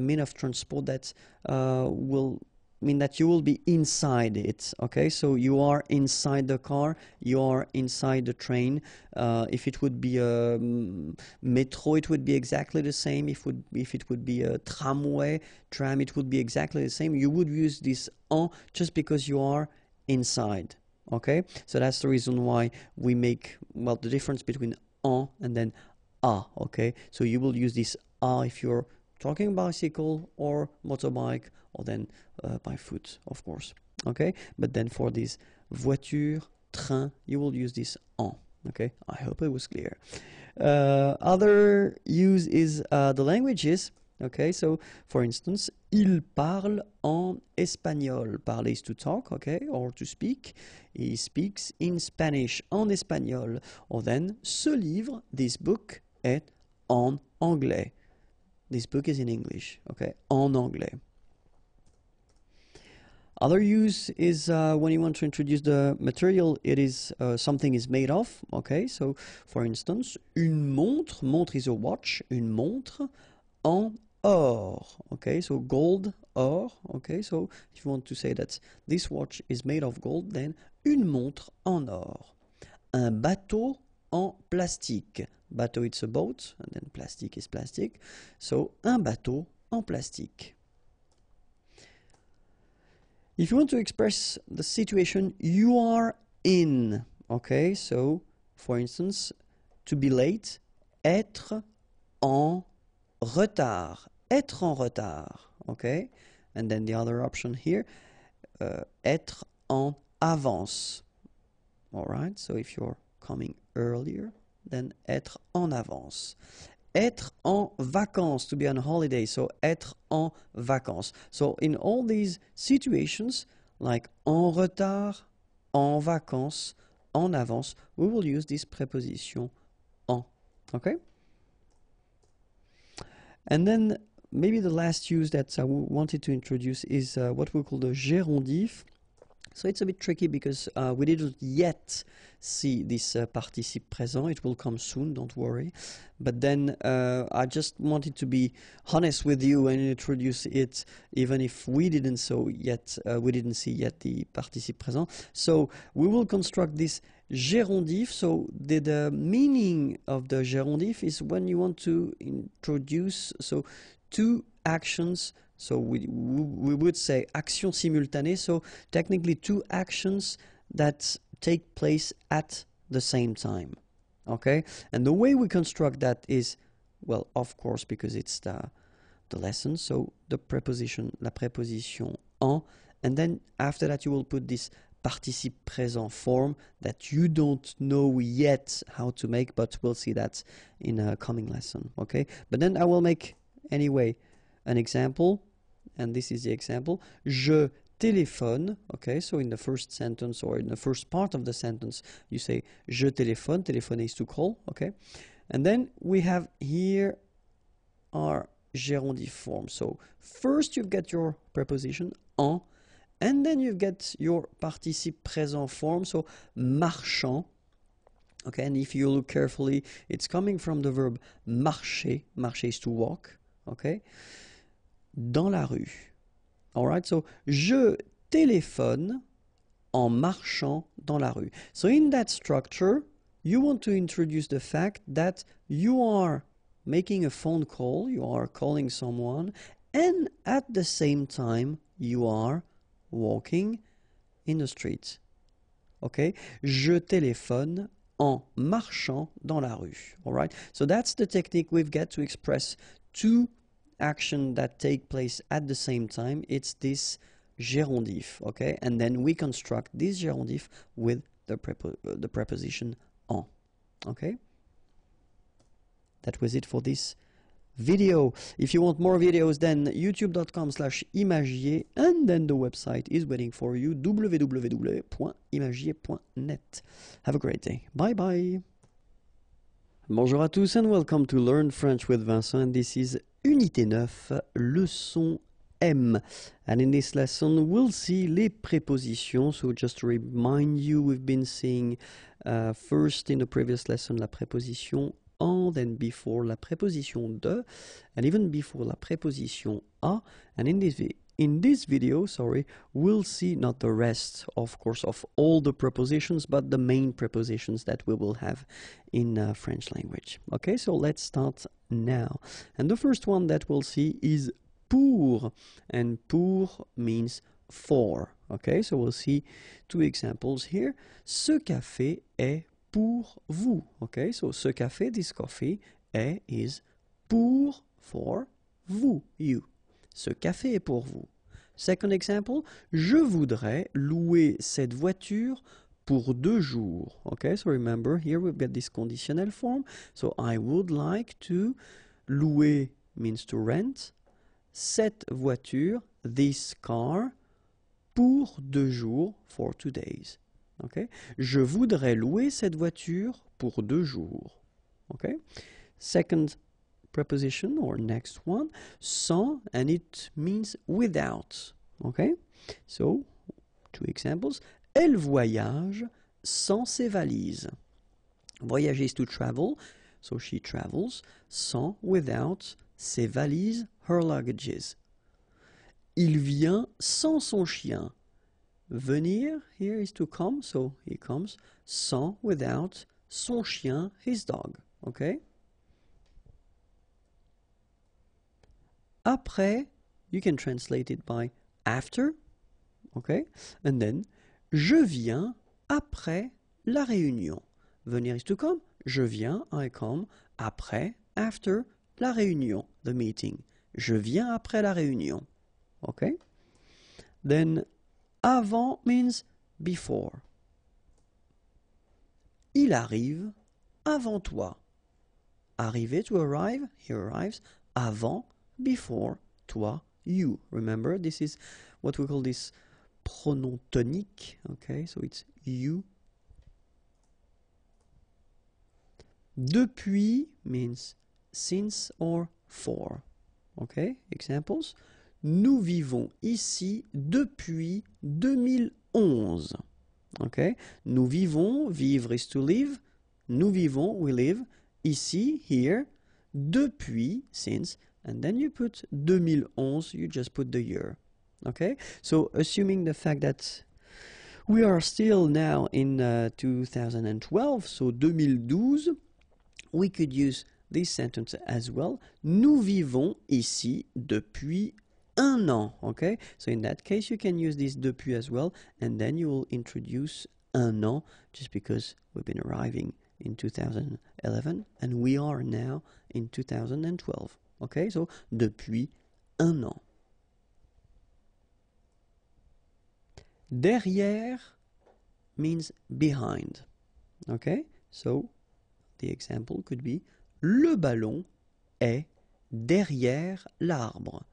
mean of transport that will mean that you will be inside it, okay? So you are inside the car, you are inside the train. If it would be a metro, it would be exactly the same. If it would be a tram, it would be exactly the same. You would use this en just because you are inside. Okay, so that's the reason why we make, well, the difference between en and then a, okay? So you will use this a if you're talking bicycle or motorbike, or then by foot, of course, okay? But then for this voiture, train, you will use this en, okay? I hope it was clear. Other use is the languages. Okay, so for instance, il parle en espagnol. Parler is to talk, okay, or to speak. He speaks in Spanish, en espagnol. Or then, ce livre, this book, est en anglais. This book is in English, okay, en anglais. Other use is when you want to introduce the material it is something is made of, okay, so for instance, une montre, montre is a watch, une montre en or, okay, so gold, or, okay, so if you want to say that this watch is made of gold, then une montre en or. Un bateau en plastique. Bateau, it's a boat, and then plastique is plastic, so un bateau en plastique. If you want to express the situation you are in, okay, so for instance, to be late, être en retard, être en retard, okay? And then the other option here, être en avance, Alright, so if you're coming earlier, then être en avance. Être en vacances, to be on holiday, so être en vacances. So in all these situations, like en retard, en vacances, en avance, we will use this preposition en. Okay? And then maybe the last use that I wanted to introduce is what we call the gérondif. So it's a bit tricky because we didn't yet see this participe présent. It will come soon, don't worry. But then I just wanted to be honest with you and introduce it, even if we didn't see yet the participe présent. So we will construct this gérondif. So the meaning of the gérondif is when you want to introduce two actions. So we would say action simultanée, so technically two actions that take place at the same time, okay? And the way we construct that is, well, of course, because it's the lesson, so la préposition en, and then after that you will put this participe présent form that you don't know yet how to make, but we'll see that in a coming lesson, okay? But then I will make, anyway, an example. And this is the example. Je téléphone. Okay, so in the first sentence or in the first part of the sentence, you say je téléphone. Téléphoner is to call. Okay, and then we have here our gérondif form. So first you've got your preposition en, and then you get your participe présent form. So marchant. Okay, and if you look carefully, it's coming from the verb marcher. Marcher is to walk. Okay. Dans la rue. Alright, so je téléphone en marchant dans la rue. So in that structure, you want to introduce the fact that you are making a phone call, you are calling someone, and at the same time, you are walking in the street. Okay? Je téléphone en marchant dans la rue. Alright? So that's the technique we've got to express two action that take place at the same time. It's this gérondif, okay? And then we construct this gérondif with the preposition en, okay? That was it for this video. If you want more videos, then youtube.com/imagier, and then the website is waiting for you, www.imagier.net. Have a great day. Bye bye. Bonjour à tous and welcome to Learn French with Vincent, and this is Unité 9, leçon M. And in this lesson, we'll see les prépositions. So just to remind you, we've been seeing first in the previous lesson la préposition en, then before la préposition de, and even before la préposition a. And in this video, we'll see not the rest, of course, of all the prepositions, but the main prepositions that we will have in French language. Okay, so let's start now. And the first one that we'll see is pour, and pour means for. Okay, so we'll see two examples here. Ce café est pour vous. Okay, so ce café, this coffee, is pour, for, vous, you. Ce café est pour vous. Second example, je voudrais louer cette voiture pour 2 jours. Okay, so remember here we've got this conditional form. So I would like to, louer means to rent, cette voiture, this car, pour 2 jours, for 2 days. Okay, je voudrais louer cette voiture pour 2 jours. Okay, second preposition or next one, sans, and it means without. Okay, so two examples. Elle voyage sans ses valises. Voyager is to travel, so she travels, sans, without, ses valises, her luggages. Il vient sans son chien. Venir here is to come, so he comes, sans, without, son chien, his dog. Okay? Après, you can translate it by after, okay? And then, je viens après la réunion. Venir is to come. Je viens, I come, après, after, la réunion, the meeting. Je viens après la réunion, okay? Then, avant means before. il arrive avant toi. Arriver, to arrive, he arrives. Avant, before, toi, you. Remember, this is what we call this pronom tonique. Okay, so it's you. Depuis means since or for. Okay, examples. Nous vivons ici depuis 2011. Okay, nous vivons, vivre is to live. Nous vivons, we live, ici, here, depuis, since, and then you put 2011, you just put the year. Okay, so assuming the fact that we are still now in 2012, so 2012, we could use this sentence as well. Nous vivons ici depuis un an. Okay, so in that case, you can use this depuis as well, and then you will introduce un an, just because we've been arriving in 2011 and we are now in 2012. Okay, so depuis un an. Derrière means behind. Okay, so the example could be le ballon est derrière l'arbre.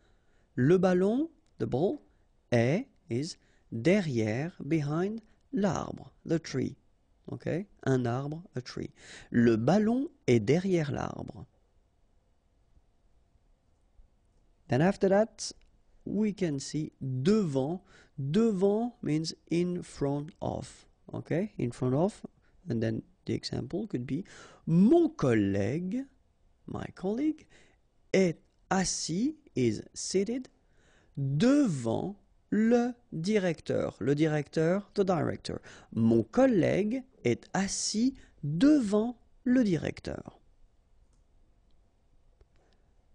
Le ballon, the ball, est is derrière, behind l'arbre, the tree. Okay, un arbre, a tree. Le ballon est derrière l'arbre. Then after that, we can see devant. Devant means in front of. Okay, in front of. And then the example could be mon collègue, my colleague, est assis, is seated, devant le directeur. Le directeur, the director. Mon collègue est assis devant le directeur.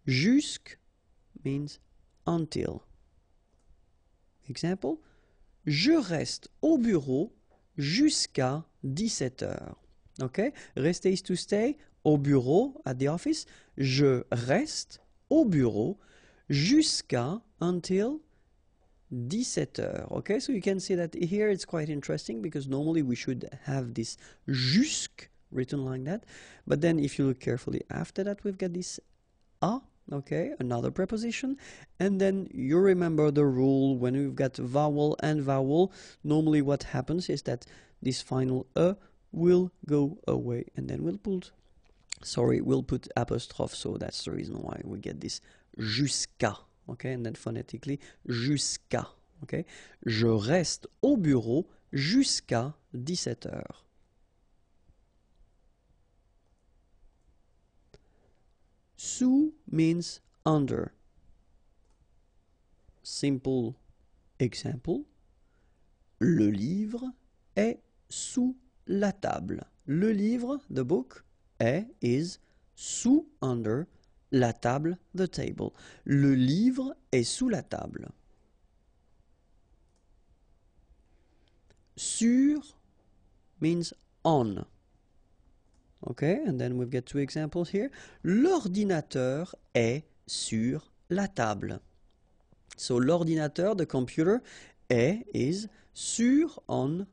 Jusque means until. Example, je reste au bureau jusqu'à 17 heures. Okay? Rester is to stay, au bureau, at the office. Je reste au bureau jusqu'à, until 17 heures. Okay, so you can see that here it's quite interesting because normally we should have this jusque written like that. But then if you look carefully after that, we've got this a, okay, another preposition. And then you remember the rule when we've got vowel and vowel. Normally what happens is that this final a will go away and then we'll put apostrophe. So that's the reason why we get this jusqu'à. Okay, and then phonetically, jusqu'à. Okay, je reste au bureau jusqu'à 17 heures. Sous means under. Simple example. Le livre est sous la table. Le livre, the book, est, is, sous, under, la table, the table. Le livre est sous la table. Sur means on. Okay, and then we've got two examples here. L'ordinateur est sur la table. So l'ordinateur, the computer, est, is, sur, on,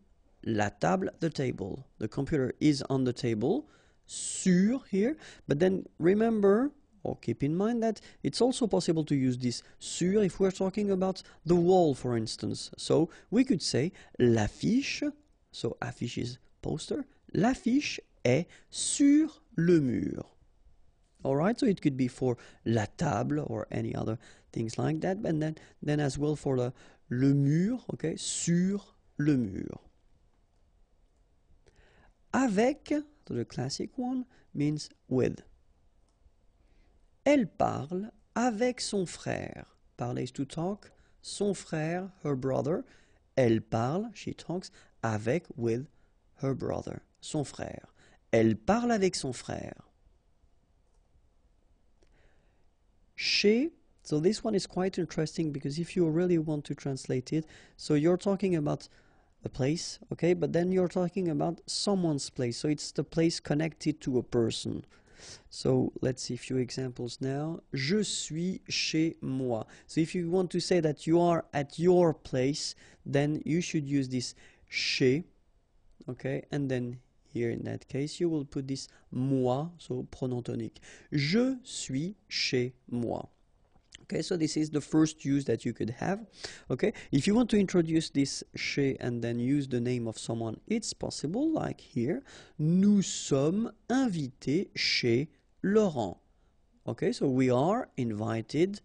la table, the table. The computer is on the table, sur here. But then remember, or keep in mind that it's also possible to use this sur if we're talking about the wall, for instance. So we could say l'affiche, so affiche is poster, l'affiche est sur le mur. Alright, so it could be for la table or any other things like that, and then as well for le mur, okay, sur le mur. Avec, so the classic one, means with. Elle parle avec son frère. Parler is to talk. Son frère, her brother. Elle parle, she talks, avec, with, her brother, son frère. Elle parle avec son frère. Chez, so this one is quite interesting because if you really want to translate it, so you're talking about a place, okay, but then you're talking about someone's place, so it's the place connected to a person. So let's see a few examples now. Je suis chez moi. So if you want to say that you are at your place, then you should use this chez, okay, and then here in that case, you will put this moi, so pronom tonique. Je suis chez moi. Okay, so this is the first use that you could have. Okay, if you want to introduce this chez and then use the name of someone, it's possible, like here. Nous sommes invités chez Laurent. Okay, so we are invited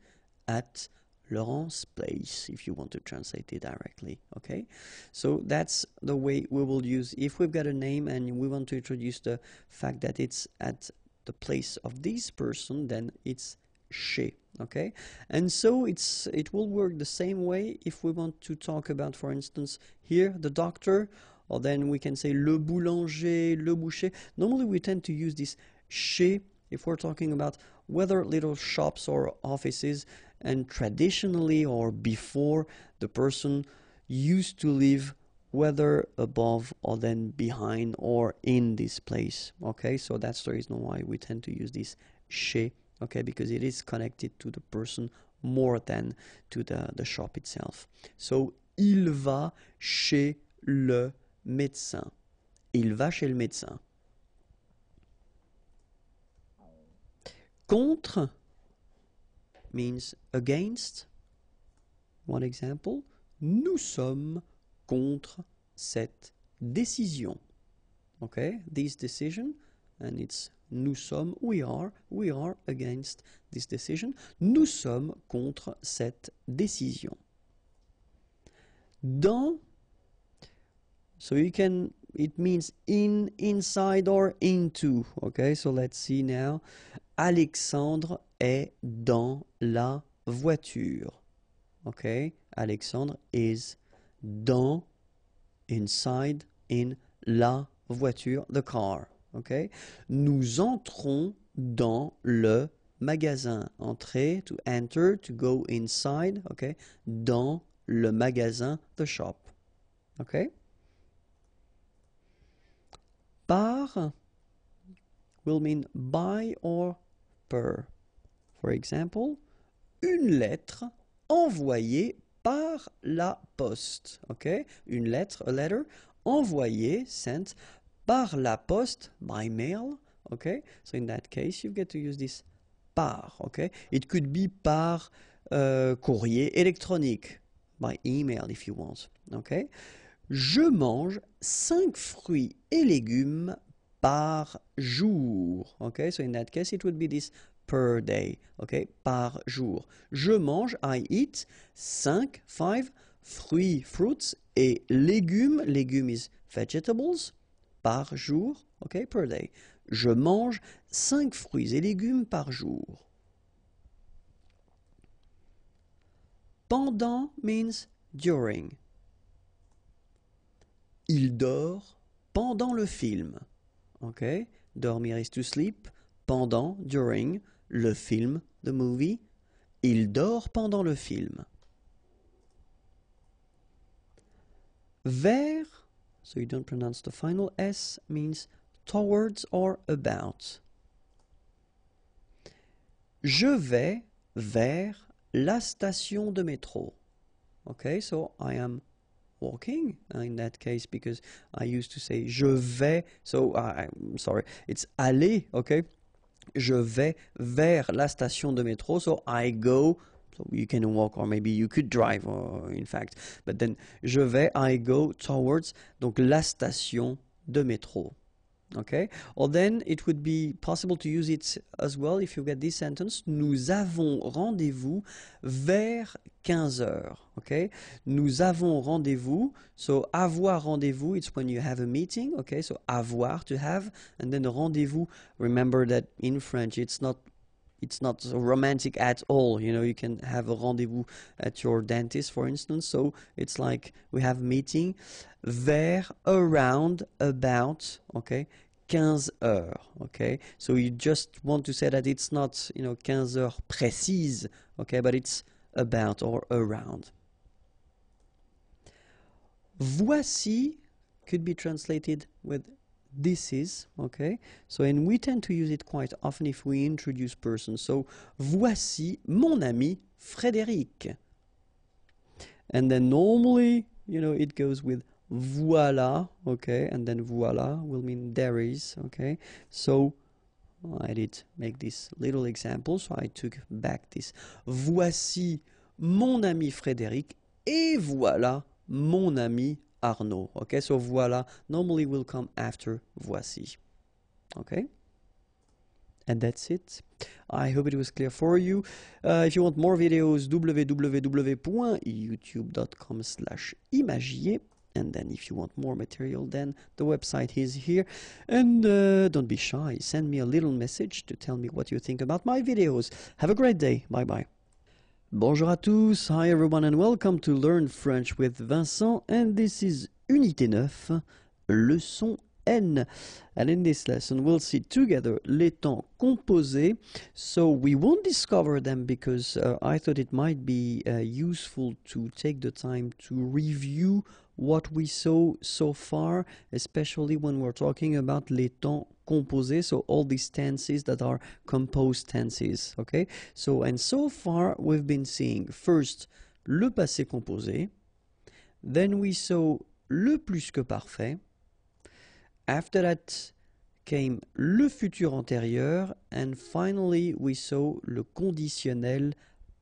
at Laurent's place, if you want to translate it directly. Okay, so that's the way we will use if we've got a name and we want to introduce the fact that it's at the place of this person, then it's chez. Okay, and so it will work the same way if we want to talk about, for instance, here the doctor, or then we can say le boulanger, le boucher. Normally we tend to use this chez if we're talking about whether little shops or offices, and traditionally or before, the person used to live whether above or then behind or in this place. Okay, so that's the reason why we tend to use this chez. Okay, because it is connected to the person more than to the shop itself. So, il va chez le médecin. Il va chez le médecin. Contre means against. One example. Nous sommes contre cette décision. Okay, this decision, and it's nous sommes, we are against this decision. Nous sommes contre cette décision. Dans, so you can, it means in, inside or into. Okay, so let's see now. Alexandre est dans la voiture. Okay, Alexandre is dans, inside, in la voiture, the car. Okay, nous entrons dans le magasin. Entrer, to enter, to go inside. Okay, dans le magasin, the shop. Okay. Par will mean by or per. For example, une lettre envoyée par la poste. Okay, une lettre, a letter, envoyée, sent, par la poste, by mail. Okay, so in that case you get to use this par. Okay, it could be par courrier électronique, by email if you want. Okay, je mange 5 fruits et légumes par jour. Okay, so in that case it would be this per day. Okay, par jour. Je mange, I eat 5 fruits, fruits, et légumes, légumes is vegetables, par jour, okay, per day. Je mange 5 fruits et légumes par jour. Pendant means during. Il dort pendant le film. Okay, dormir is to sleep. Pendant, during, le film, the movie. Il dort pendant le film. Vers, so you don't pronounce the final S, means towards or about. Je vais vers la station de métro. Okay, so I am walking in that case because I used to say je vais, so I'm sorry, it's aller, okay? Je vais vers la station de métro, so I go. So you can walk or maybe you could drive, in fact. But then, je vais, I go towards, donc la station de métro. Okay? Or then it would be possible to use it as well if you get this sentence. Nous avons rendez-vous vers 15 heures. Okay? Nous avons rendez-vous. So avoir rendez-vous, it's when you have a meeting. Okay? So avoir, to have. And then rendez-vous, remember that in French it's not romantic at all. You know, you can have a rendezvous at your dentist, for instance. So it's like we have a meeting vers, around, about, okay, 15 heures, okay. So you just want to say that it's not, you know, 15 heures précises, okay, but it's about or around. Voici could be translated with this is, okay, so and we tend to use it quite often if we introduce persons. So voici mon ami Frédéric, and then normally, you know, it goes with voilà, okay, and then voilà will mean there is, okay. So I did make this little example, so I took back this. Voici mon ami Frédéric et voilà mon ami Arnaud. Okay, so voilà normally will come after voici. Okay, and that's it. I hope it was clear for you. If you want more videos, www.youtube.com/imagier. And then if you want more material, then the website is here. And don't be shy, send me a little message to tell me what you think about my videos. Have a great day. Bye bye. Bonjour à tous. Hi everyone and welcome to Learn French with Vincent. And this is Unité 9, leçon N. And in this lesson we'll see together les temps composés. So we won't discover them because I thought it might be useful to take the time to review what we saw so far, especially when we're talking about les temps composés, so all these tenses that are composed tenses, okay? So, and so far we've been seeing first le passé composé, then we saw le plus que parfait, after that came le futur antérieur, and finally we saw le conditionnel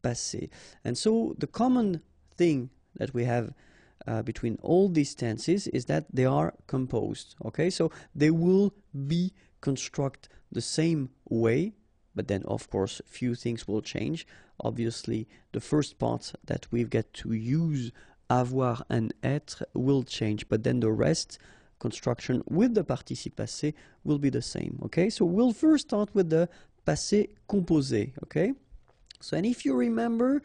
passé. And so the common thing that we have between all these tenses is that they are composed, okay? So they will be constructed the same way, but then of course few things will change. Obviously the first part that we've got to use, avoir and être, will change, but then the rest, construction with the participe passé, will be the same, okay? So we'll first start with the passé composé, okay? So, and if you remember,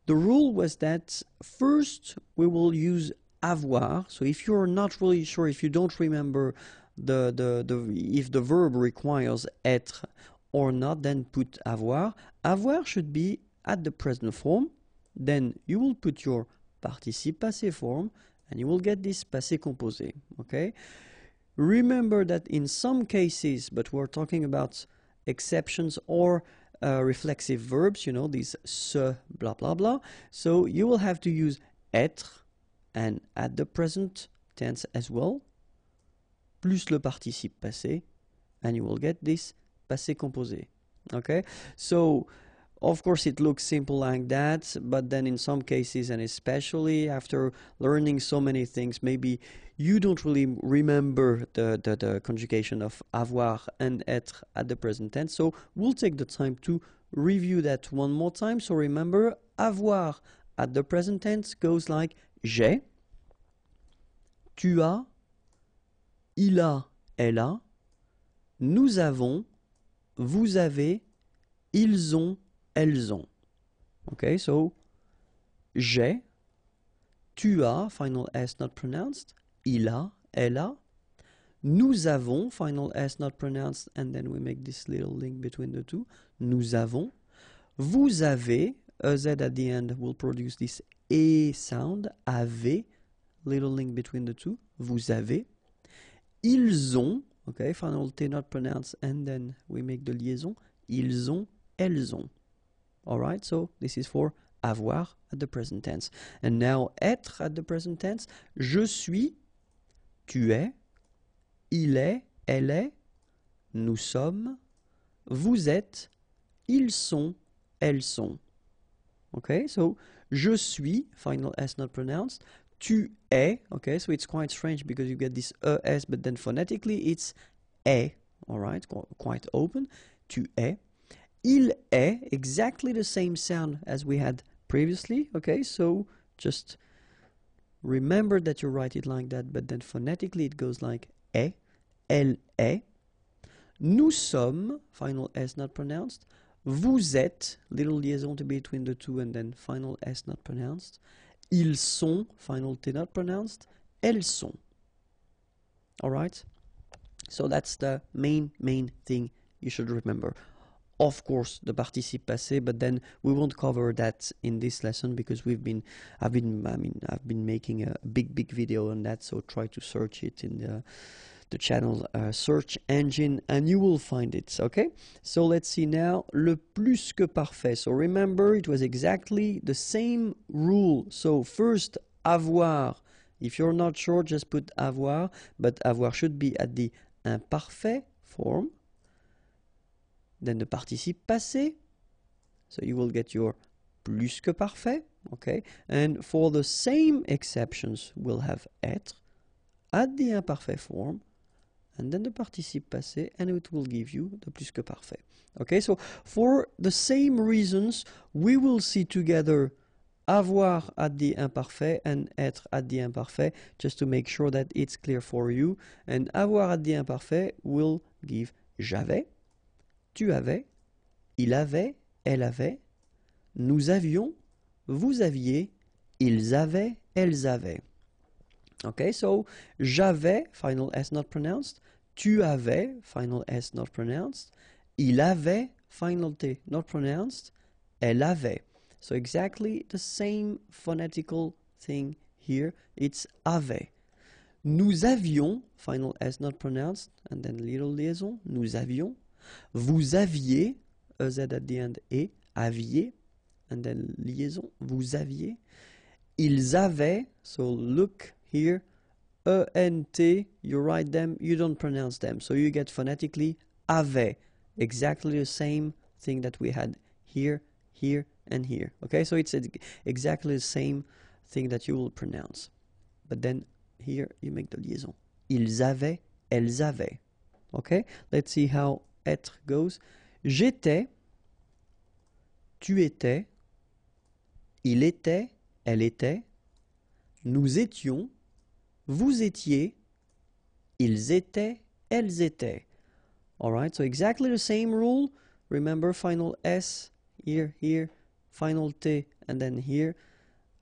the rule was that first we will use avoir. So if you're not really sure, if you don't remember if the verb requires être or not, then put avoir. Avoir should be at the present form. Then you will put your participe passé form and you will get this passé composé. Okay? Remember that in some cases, but we're talking about exceptions or reflexive verbs, you know, these se, blah, blah, blah. So you will have to use être and at the present tense as well, plus le participe passé, and you will get this passé composé. Okay? So, of course, it looks simple like that, but then in some cases, and especially after learning so many things, maybe you don't really remember the conjugation of avoir and être at the present tense. So we'll take the time to review that one more time. So remember, avoir at the present tense goes like j'ai, tu as, il a, elle a, nous avons, vous avez, ils ont, elles ont. Okay, so j'ai, tu as, final S not pronounced, il a, elle a, nous avons, final S not pronounced, and then we make this little link between the two, nous avons, vous avez, a Z at the end will produce this E sound, avez, little link between the two, vous avez, ils ont, okay, final T not pronounced, and then we make the liaison, ils ont, elles ont. Alright, so this is for avoir at the present tense. And now être at the present tense. Je suis, tu es, il est, elle est, nous sommes, vous êtes, ils sont, elles sont. Okay, so je suis, final S not pronounced. Tu es, okay, so it's quite strange because you get this ES, but then phonetically it's est, alright, quite open. Tu es. Il est, exactly the same sound as we had previously, okay, so just remember that you write it like that, but then phonetically it goes like est, elle est. Nous sommes, final S not pronounced. Vous êtes, little liaison to between the two and then final S not pronounced. Ils sont, final T not pronounced. Elles sont. Alright? So that's the main thing you should remember. Of course, the participe passé, but then we won't cover that in this lesson because I've been making a big video on that, so try to search it in the channel search engine and you will find it, okay? So let's see now, le plus que parfait. So remember, it was exactly the same rule. So first, avoir If you're not sure, just put avoir, but avoir should be at the imparfait form. Then the participe passé. So you will get your plus que parfait. Okay. And for the same exceptions, we'll have être at the imparfait form. And then the participe passé, and it will give you the plus que parfait. Okay, so for the same reasons, we will see together avoir at the imparfait and être at the imparfait, just to make sure that it's clear for you. And avoir at the imparfait will give j'avais, tu avais, il avait, elle avait, nous avions, vous aviez, ils avaient, elles avaient. Okay, so j'avais, final S not pronounced, tu avais, final S not pronounced, il avait, final T not pronounced, elle avait. So exactly the same phonetical thing here, it's avait. Nous avions, final S not pronounced, and then little liaison, nous avions. Vous aviez, EZ at the end, et aviez, and then liaison, vous aviez. Ils avaient, so look here, E-N-T, you write them, you don't pronounce them. So you get phonetically avait, exactly the same thing that we had here, here, and here. Okay, so it's exactly the same thing that you will pronounce. But then here you make the liaison. Ils avaient, elles avaient. Okay, let's see how être goes. J'étais, tu étais, il était, elle était, nous étions, vous étiez, ils étaient, elles étaient. Alright, so exactly the same rule. Remember, final S, here, here, final T, and then here,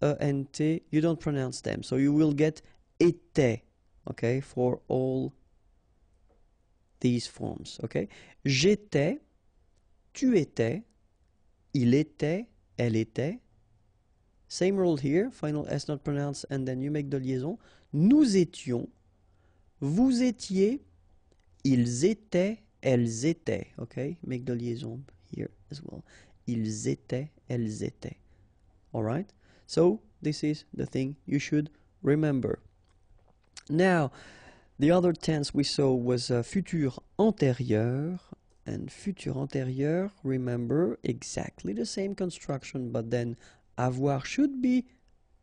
E-N-T, you don't pronounce them. So you will get était, okay, for all these forms, okay. J'étais, tu étais, il était, elle était. Same rule here, final S not pronounced, and then you make the liaison. Nous étions, vous étiez, ils étaient, elles étaient. Okay, make the liaison here as well. Ils étaient, elles étaient. Alright, so this is the thing you should remember. Now, the other tense we saw was futur antérieur. And futur antérieur, remember, exactly the same construction, but then avoir should be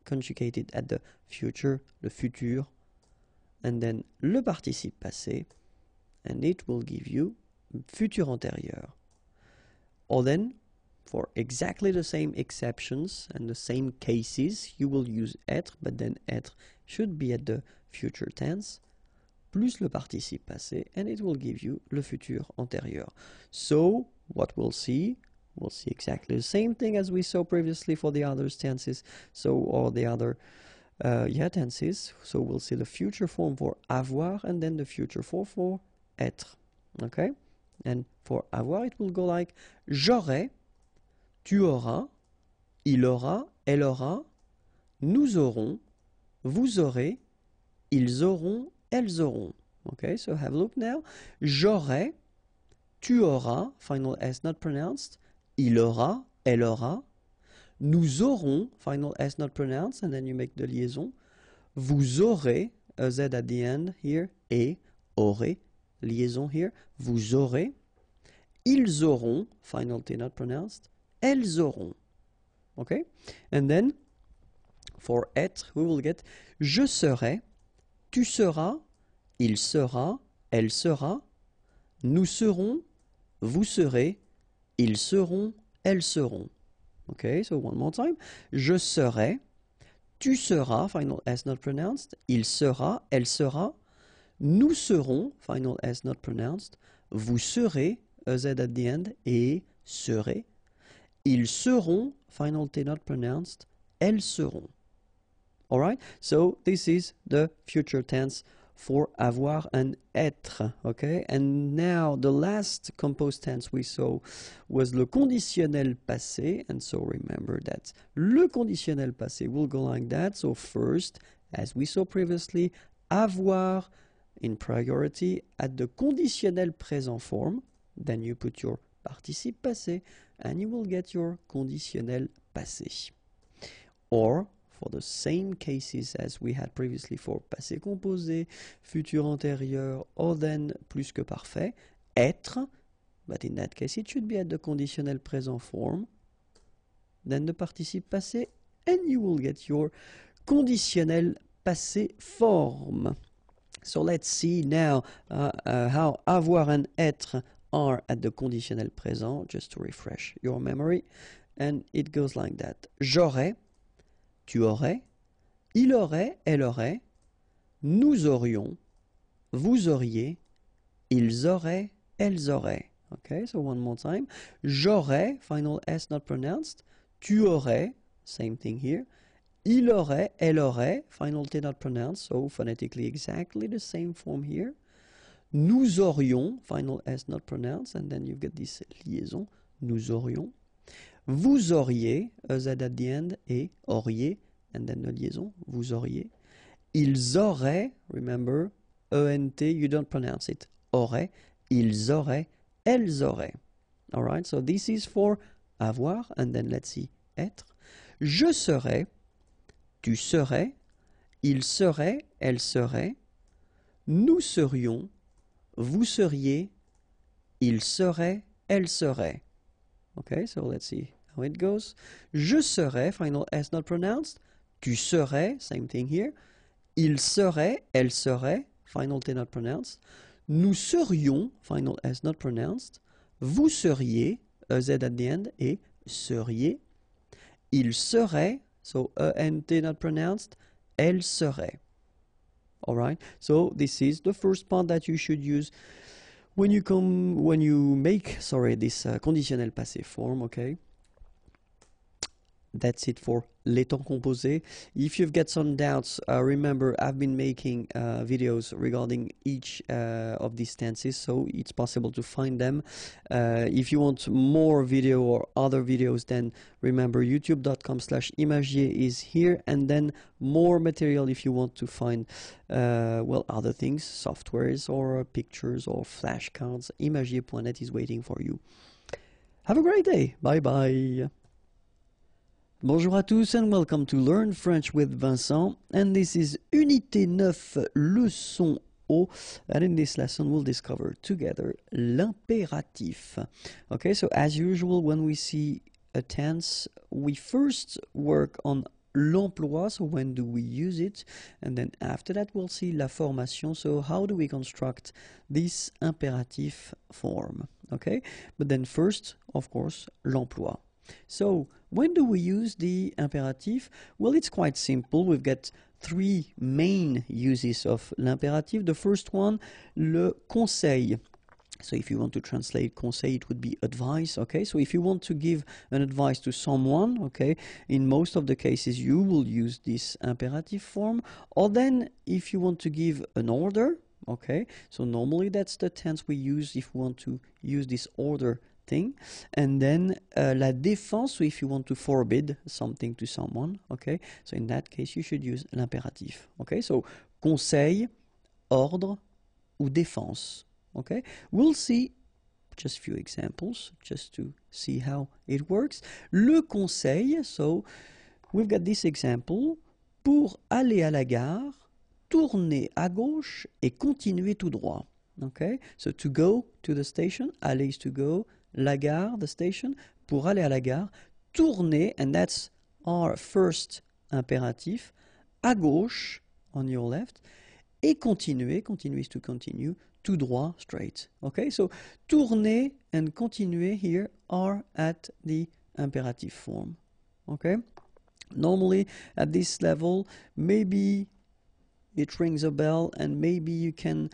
conjugated at the future, le futur, and then le participe passé, and it will give you futur antérieur. Or then, for exactly the same exceptions and the same cases, you will use être, but then être should be at the future tense, plus le participe passé, and it will give you le futur antérieur. So, what we'll see exactly the same thing as we saw previously for the other tenses, so, or the other tenses. So we'll see the future form for avoir, and then the future form for être. Okay? And for avoir, it will go like j'aurai, tu auras, il aura, elle aura, nous aurons, vous aurez, ils auront, elles auront. Okay, so have a look now. J'aurai, tu auras, final S not pronounced, il aura, elle aura, nous aurons, final S not pronounced, and then you make the liaison, vous aurez, a Z at the end here, et, aurez, liaison here, vous aurez, ils auront, final T not pronounced, elles auront. Okay, and then for être, we will get je serai, tu seras, il sera, elle sera, nous serons, vous serez, ils seront, elles seront. Okay, so one more time. Je serai, tu seras, final S not pronounced, il sera, elle sera, nous serons, final S not pronounced, vous serez, a Z at the end, et serez, ils seront, final T not pronounced, elles seront. Alright, so this is the future tense for avoir and être, okay? And now the last composed tense we saw was le conditionnel passé, and so remember that le conditionnel passé will go like that. So first, as we saw previously, avoir in priority at the conditionnel présent form, then you put your participe passé and you will get your conditionnel passé. Or for the same cases as we had previously for passé composé, futur antérieur, or then plus que parfait, être, but in that case it should be at the conditionnel présent form, then the participe passé, and you will get your conditionnel passé forme. So let's see now how avoir and être are at the conditionnel présent, just to refresh your memory. And it goes like that. J'aurais, tu aurais, il aurait, elle aurait, nous aurions, vous auriez, ils auraient, elles auraient. Okay, so one more time. J'aurais, final S not pronounced. Tu aurais, same thing here. Il aurait, elle aurait, final T not pronounced, so phonetically exactly the same form here. Nous aurions, final S not pronounced, and then you get this liaison, nous aurions. Vous auriez, EZ at the end, et auriez, and then the liaison, vous auriez. Ils auraient, remember, ENT, you don't pronounce it, auraient, ils auraient, elles auraient. Alright, so this is for avoir, and then let's see, être. Je serais, tu serais, il serait, elle serait, nous serions, vous seriez, il serait, elle serait. Okay, so let's see how it goes. Je serais, final S not pronounced. Tu serais, same thing here. Il serait, elle serait, final T not pronounced. Nous serions, final S not pronounced. Vous seriez, EZ at the end, et seriez. Il serait, so ENT not pronounced, elle serait. Alright, so this is the first part that you should use when you make this conditionnel passé form, okay? That's it for les temps composés. If you've got some doubts, remember I've been making videos regarding each of these tenses, so it's possible to find them. If you want more video or other videos, then remember youtube.com/imagier is here, and then more material if you want to find other things, softwares or pictures or flashcards. Imagier.net is waiting for you. Have a great day. Bye bye. Bonjour à tous and welcome to Learn French with Vincent, and this is Unité 9, leçon O, and in this lesson we'll discover together l'impératif. Okay, so as usual when we see a tense, we first work on l'emploi, so when do we use it, and then after that we'll see la formation, so how do we construct this impératif form, okay? But then first, of course, l'emploi. So, when do we use the imperative? Well, it's quite simple. We've got three main uses of l'impératif. The first one, le conseil. So if you want to translate conseil, it would be advice, okay? So if you want to give an advice to someone, okay, in most of the cases you will use this imperative form. Or then if you want to give an order, okay, so normally that's the tense we use if we want to use this order thing. And then la défense, so if you want to forbid something to someone, okay, so in that case you should use l'impératif, okay? So conseil, ordre ou défense, okay? We'll see just a few examples just to see how it works. Le conseil, so we've got this example. Pour aller à la gare, tournez à gauche et continuez tout droit. Okay, so to go to the station, aller is to go, la gare, the station, pour aller à la gare, tourner, and that's our first impératif, à gauche, on your left, et continuer, continue is to continue, tout droit, straight. Okay, so tourner and continuer here are at the imperative form. Okay, normally at this level, maybe it rings a bell, and maybe you can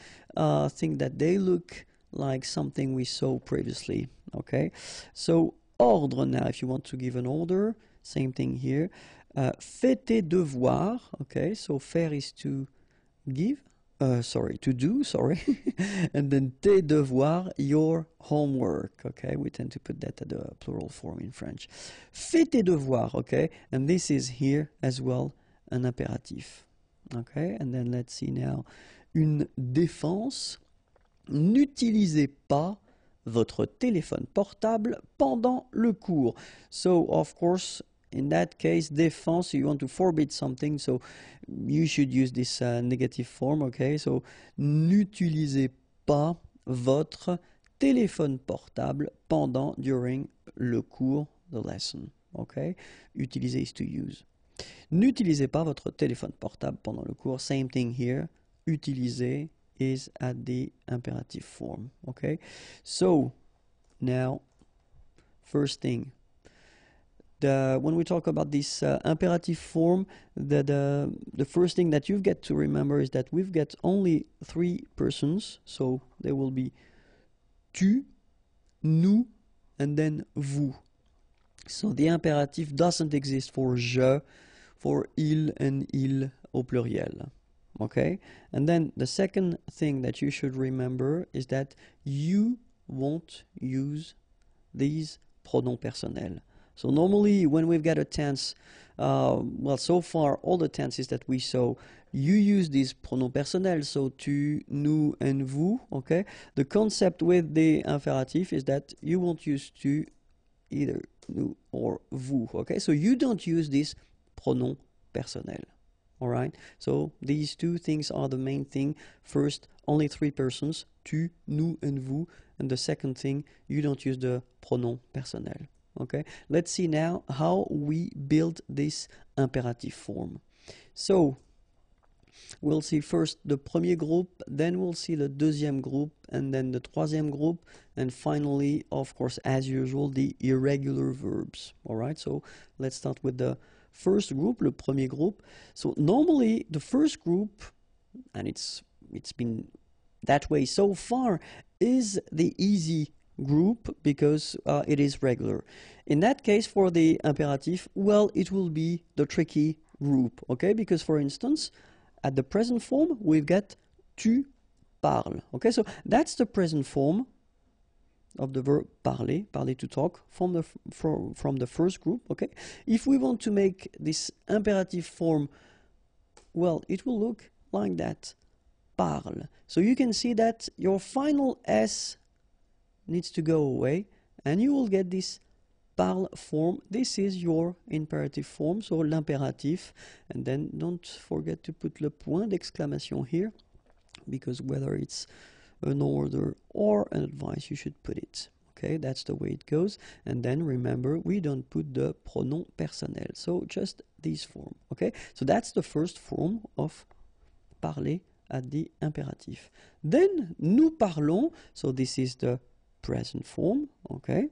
think that they look like something we saw previously, okay? So, ordre now, if you want to give an order, same thing here. Fais tes devoirs, okay? So, faire is to give, to do, and then tes devoirs, your homework, okay? We tend to put that at the plural form in French. Fais tes devoirs, okay? And this is here as well an impératif. Okay, and then let's see now. Une défense. N'utilisez pas votre téléphone portable pendant le cours. So, of course, in that case, défend, so you want to forbid something, so you should use this negative form, okay? So, n'utilisez pas votre téléphone portable pendant, during le cours, the lesson, okay? Utiliser is to use. N'utilisez pas votre téléphone portable pendant le cours. Same thing here. Utiliser is at the imperative form, okay? So, now, first thing. When we talk about this imperative form, the first thing that you've got to remember is that we've got only 3 persons, so there will be tu, nous, and then vous. So the imperative doesn't exist for je, for il and il au pluriel. Okay? And then the second thing that you should remember is that you won't use these pronoms personnels. So normally when we've got a tense, well, so far all the tenses that we saw, you use these pronoms personnels, so tu, nous, and vous, okay? The concept with the imperative is that you won't use tu, either nous or vous, okay? So you don't use these pronoms personnels, all right? So these 2 things are the main thing. First, only 3 persons, tu, nous, and vous, and the second thing, you don't use the pronom personnel. Okay, let's see now how we build this imperative form. So, we'll see first the premier groupe, then we'll see the deuxième groupe, and then the troisième groupe, and finally, of course, as usual, the irregular verbs. Alright, so let's start with the first group, le premier groupe. So, normally, the first group, and it's been that way so far, is the easy group because it is regular. In that case, for the imperative, well, it will be the tricky group, okay? Because, for instance, at the present form, we've got tu parles, okay? So that's the present form of the verb parler, parler to talk, from the first group, okay? If we want to make this imperative form, well, it will look like that, parle. So you can see that your final S needs to go away, and you will get this parle form. This is your imperative form, so l'impératif, and then don't forget to put le point d'exclamation here, because whether it's an order or an advice, you should put it. Okay, that's the way it goes. And then remember, we don't put the pronom personnel, so just this form. Okay, so that's the first form of parler at the imperatif. Then nous parlons, so this is the present form, okay?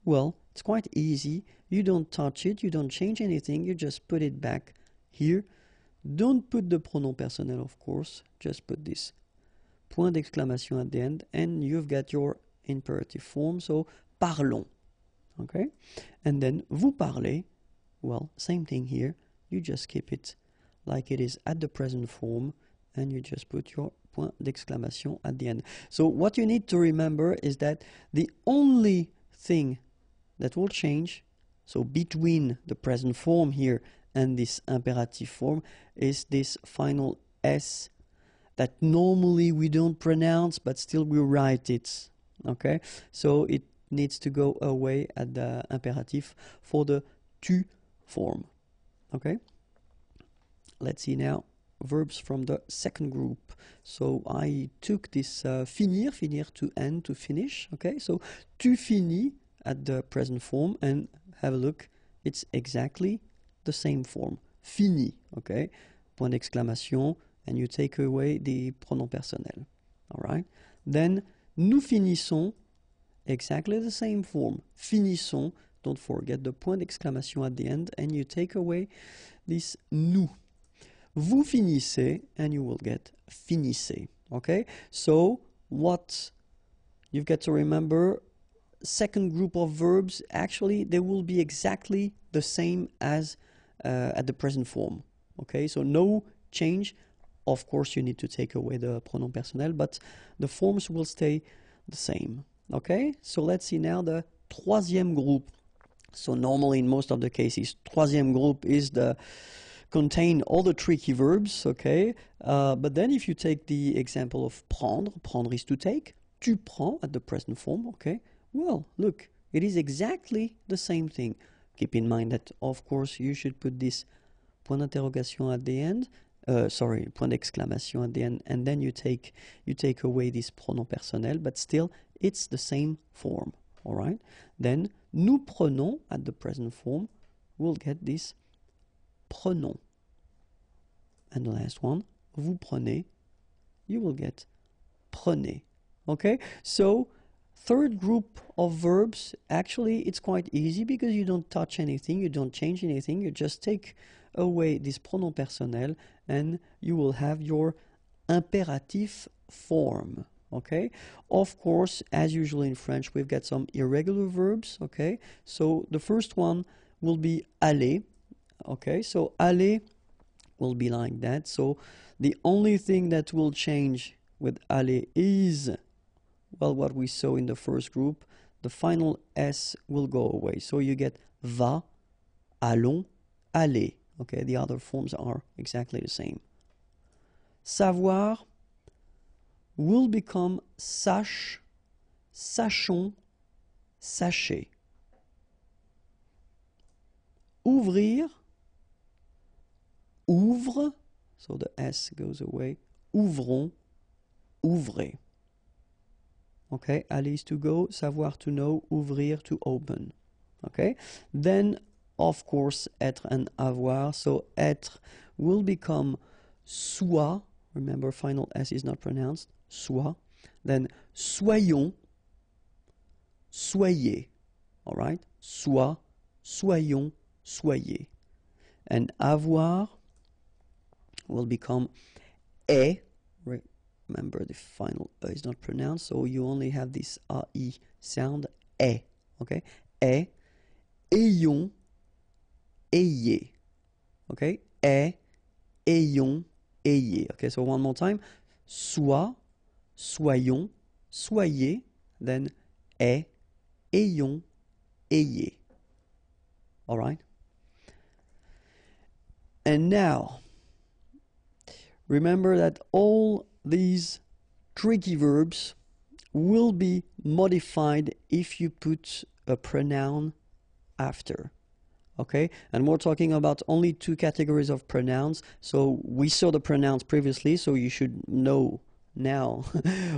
Well, it's quite easy. You don't touch it, you don't change anything, you just put it back here. Don't put the pronom personnel, of course, just put this point d'exclamation at the end, and you've got your imperative form, so parlons, okay? And then vous parlez, well, same thing here, you just keep it like it is at the present form, and you just put your point d'exclamation at the end. So what you need to remember is that the only thing that will change, so between the present form here and this imperative form, is this final S that normally we don't pronounce, but still we write it, okay? So it needs to go away at the imperative for the tu form, okay? Let's see now verbs from the second group. So I took this finir to end, to finish, okay? So tu finis at the present form, and have a look, it's exactly the same form, fini, okay? Point d'exclamation, and you take away the pronom personnel, all right? Then nous finissons, exactly the same form, finissons, don't forget the point d'exclamation at the end, and you take away this nous. Vous finissez, and you will get finissez, okay? So what you've got to remember, second group of verbs, actually they will be exactly the same as at the present form, okay? So no change. Of course you need to take away the pronom personnel, but the forms will stay the same, okay? So let's see now the troisième groupe. So normally in most of the cases, troisième groupe is contain all the tricky verbs, okay? But then if you take the example of prendre, prendre is to take, tu prends at the present form, okay? Well, look, it is exactly the same thing. Keep in mind that, of course, you should put this point d'interrogation at the end, point d'exclamation at the end, and then you take away this pronom personnel, but still, it's the same form, all right? Then, nous prenons, at the present form, we'll get this prenons. And the last one, vous prenez, you will get prenez. Okay, so third group of verbs, actually it's quite easy because you don't touch anything, you don't change anything, you just take away this pronom personnel and you will have your imperative form. Okay, of course, as usual in French, we've got some irregular verbs. Okay, so the first one will be aller. Okay, so aller will be like that. So the only thing that will change with aller is, well, what we saw in the first group, the final S will go away. So you get va, allons, aller. Okay, the other forms are exactly the same. Savoir will become sache, sachons, sachez. Ouvrir, ouvre, so the S goes away, ouvrons, ouvrez. Okay, aller is to go, savoir to know, ouvrir to open. Okay, then of course être and avoir, so être will become soit, remember final S is not pronounced, soit, then soyons, soyez, all right, soit, soyons, soyez. And avoir will become est, remember the final E is not pronounced, so you only have this AI sound, est, okay, est, ayons, ayez, okay, est, ayons, ayez. Okay, so one more time, soit, soyons, soyez, then est, ayons, ayez. All right? And now, remember that all these tricky verbs will be modified if you put a pronoun after. Okay, and we're talking about only two categories of pronouns. So we saw the pronouns previously, so you should know now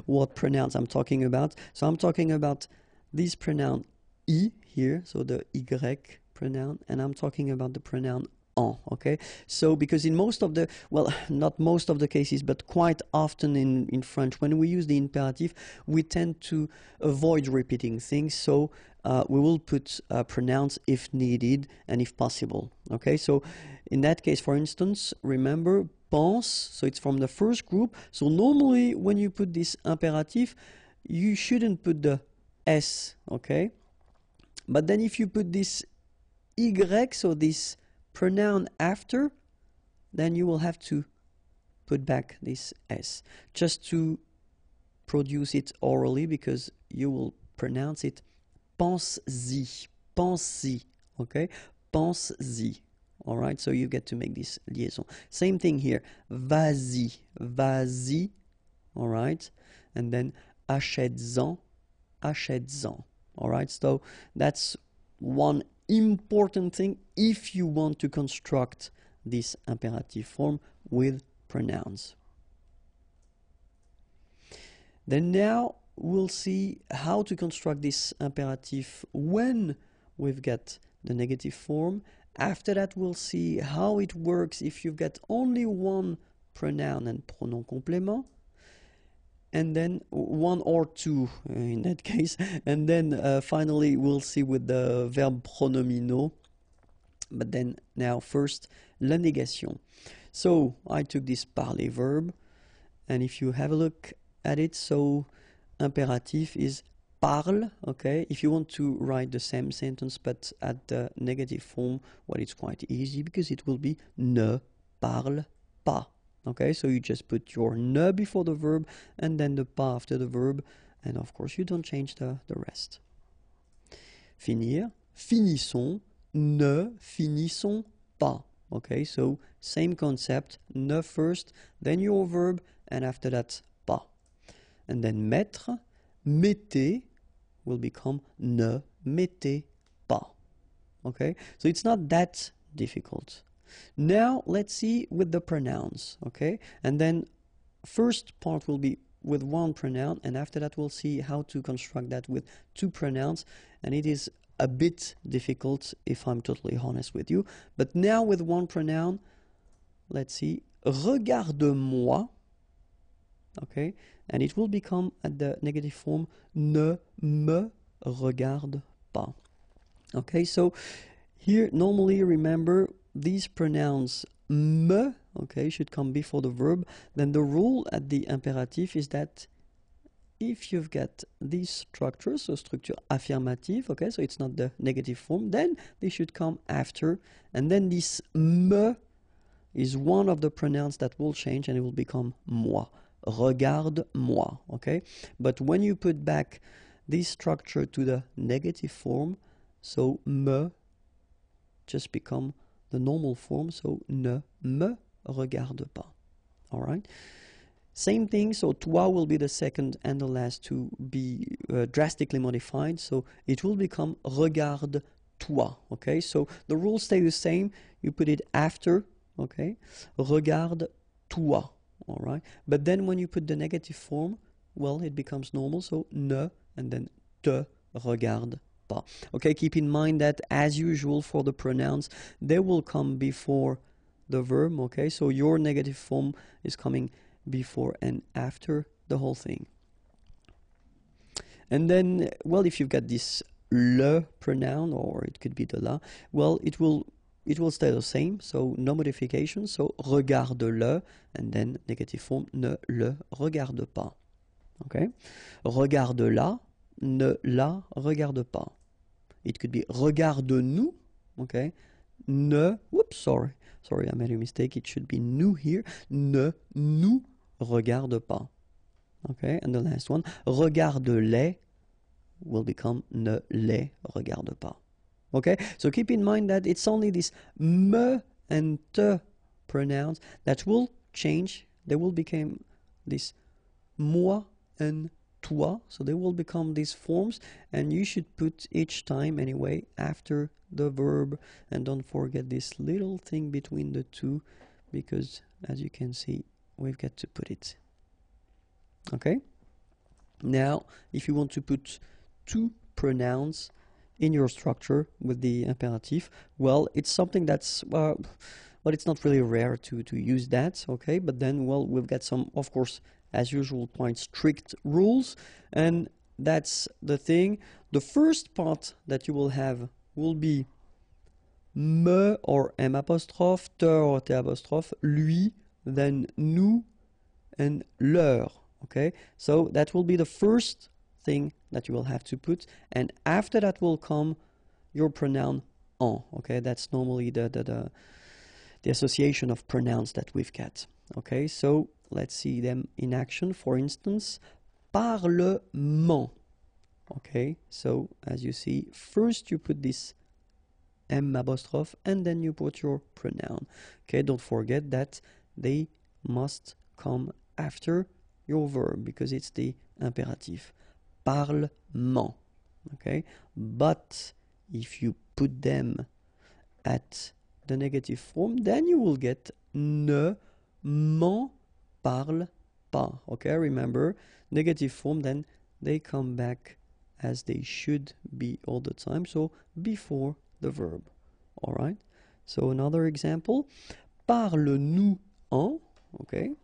what pronouns I'm talking about. So I'm talking about this pronoun I here, so the Y pronoun, and I'm talking about the pronoun en. Okay, so because in most of the, well, not most of the cases, but quite often in French, when we use the imperative, we tend to avoid repeating things. So we will put pronouns if needed and if possible. Okay, so in that case, for instance, remember pense, so it's from the first group. So normally when you put this imperative, you shouldn't put the S, okay? But then if you put this Y, so this pronoun after, then you will have to put back this S just to produce it orally, because you will pronounce it pense-y, pense-y, okay? Pense-y, all right? So you get to make this liaison. Same thing here, vas-y, vas-y, all right? And then achètes-en, achètes-en, all right? So that's one important thing if you want to construct this imperative form with pronouns. Then now we'll see how to construct this imperative when we've got the negative form. After that we'll see how it works if you've got only one pronoun and pronom complément, and then one or two in that case, and then finally we'll see with the verb pronominaux. But then now first la négation. So I took this parler verb, and if you have a look at it, so imperative is parle, okay? If you want to write the same sentence but at the negative form, well, it's quite easy because it will be ne parle pas. Okay, so you just put your ne before the verb and then the pas after the verb, and of course you don't change the rest. Finir, finissons, ne finissons pas. Okay, so same concept, ne first, then your verb, and after that pas. And then mettre, mettez will become ne mettez pas. Okay, so it's not that difficult. Now let's see with the pronouns. Okay, and then first part will be with one pronoun, and after that we'll see how to construct that with two pronouns, and it is a bit difficult if I'm totally honest with you. But now with one pronoun, let's see, regarde-moi, okay, and it will become at the negative form, ne me regarde pas. Okay, so here normally remember these pronouns me, okay, should come before the verb. Then the rule at the imperative is that if you've got these structures, so structure affirmative, okay, so it's not the negative form, then they should come after, and then this me is one of the pronouns that will change and it will become moi. Regarde-moi, okay? But when you put back this structure to the negative form, so me just become the normal form, so ne me regarde pas. All right? Same thing, so toi will be the second and the last to be drastically modified, so it will become regarde-toi, okay? So the rules stay the same, you put it after, okay? Regarde-toi, all right? But then when you put the negative form, well, it becomes normal, so ne, and then te regarde pas. Okay, keep in mind that as usual for the pronouns, they will come before the verb, okay? So your negative form is coming before and after the whole thing. And then, well, if you've got this le pronoun, or it could be the la, well, it will stay the same, so no modification, so regarde-le, and then negative form, ne le regarde pas. Okay? Regarde-la, ne la regarde pas. It could be regarde-nous, okay? Ne, whoops, sorry, I made a mistake, it should be nous here, ne nous regarde pas. Okay, and the last one, regarde-les will become ne les regarde pas. Okay, so keep in mind that it's only this me and te pronouns that will change. They will become this moi and toi, so they will become these forms, and you should put each time anyway after the verb, and don't forget this little thing between the two, because as you can see, we've got to put it. Okay, now if you want to put two pronouns in your structure with the imperative, well, it's something that's well, it's not really rare to use that, okay? But then, well, we've got some, of course, as usual, quite strict rules, and that's the thing. The first part that you will have will be me or m apostrophe, te or t apostrophe, lui, then nous, and leur, okay? So that will be the first thing that you will have to put, and after that will come your pronoun en, okay? That's normally the association of pronouns that we've got, okay? So let's see them in action. For instance, parlement, okay? So as you see, first you put this m apostrophe and then you put your pronoun, okay? Don't forget that they must come after your verb because it's the imperative. Parlement, okay? But if you put them at the negative form, then you will get ne m'en parle pas, okay? Remember, negative form, then they come back as they should be all the time, so before the verb, all right? So another example, parle-nous en, okay?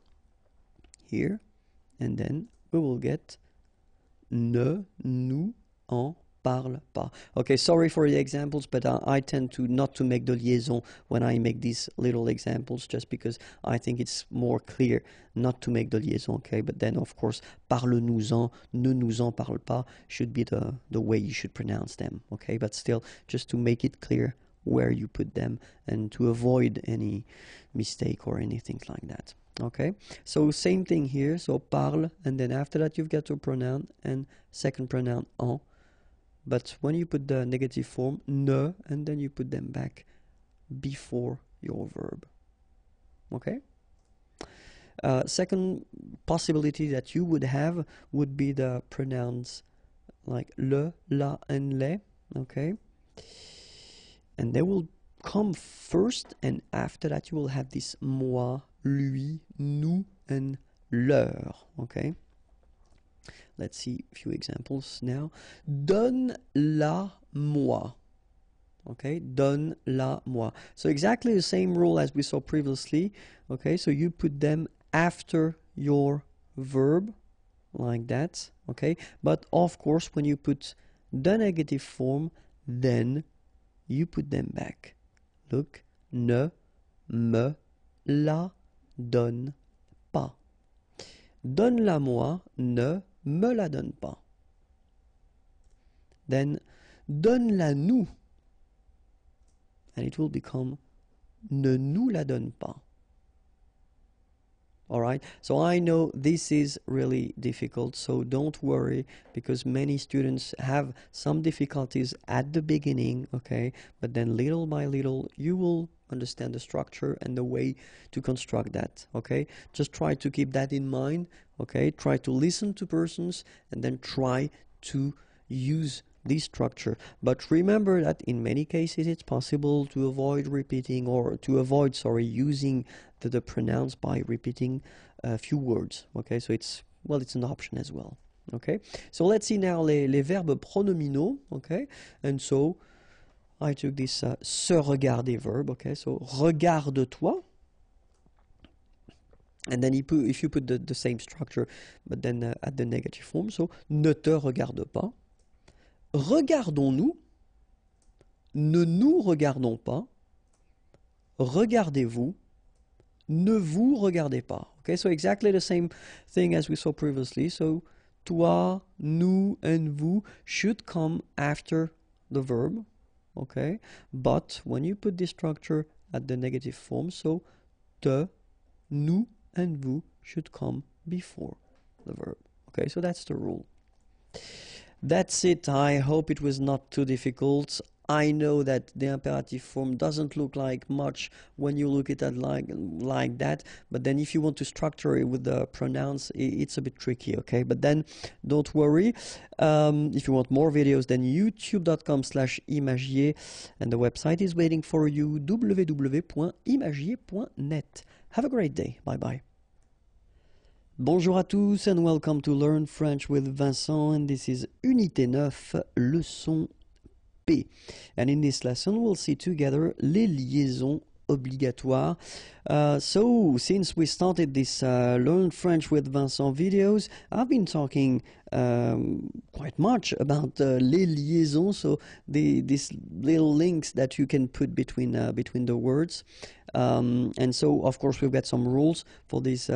Here, and then we will get ne nous en parle pas. Okay, sorry for the examples, but I tend to not to make the liaison when I make these little examples, just because I think it's more clear not to make the liaison, okay? But then, of course, parle-nous-en, ne nous en parle pas should be the way you should pronounce them, okay? But still, just to make it clear where you put them and to avoid any mistake or anything like that. Okay, so same thing here, so parle, and then after that you've got your pronoun and second pronoun en, but when you put the negative form, ne, and then you put them back before your verb. Okay? Second possibility that you would have would be the pronouns like le, la, and les. Okay? and they will come first, and after that you will have this moi, lui, nous, and leur. Okay, let's see a few examples now. Donne-la-moi. Okay, donne-la-moi. So exactly the same rule as we saw previously. Okay, so you put them after your verb, like that. Okay, but of course when you put the negative form, then you put them back. Look, ne me la donne pas. Donne-la-moi, ne me la donne pas. Then donne-la-nous, and it will become ne nous la donne pas. Alright, so I know this is really difficult, so don't worry, because many students have some difficulties at the beginning, okay, but then little by little you will understand the structure and the way to construct that, okay. Just try to keep that in mind, okay. Try to listen to persons and then try to use this structure. But remember that in many cases it's possible to avoid repeating, or to avoid, using the pronouns by repeating a few words. Okay, so it's an option as well. Okay, so let's see now les verbes pronominaux. Okay, and so I took this se regarder verb. Okay, so regarde-toi. And then if you put the same structure, but then at the negative form, so ne te regarde pas. Regardons-nous, ne nous regardons pas, regardez-vous, ne vous regardez pas. Okay, so exactly the same thing as we saw previously. So, toi, nous, and vous should come after the verb. Okay, but when you put this structure at the negative form, so te, nous, and vous should come before the verb. Okay, so that's the rule. That's it. I hope it was not too difficult. I know that the imperative form doesn't look like much when you look at it like that, but then if you want to structure it with the pronouns, it's a bit tricky, okay? But then don't worry. If you want more videos, then youtube.com/imagier, and the website is waiting for you, www.imagier.net. Have a great day. Bye bye. Bonjour à tous and welcome to Learn French with Vincent, and this is Unité 9, leçon P. And in this lesson we'll see together les liaisons obligatoires. So since we started this Learn French with Vincent videos, I've been talking quite much about les liaisons, so these little links that you can put between the words. And so of course we've got some rules for these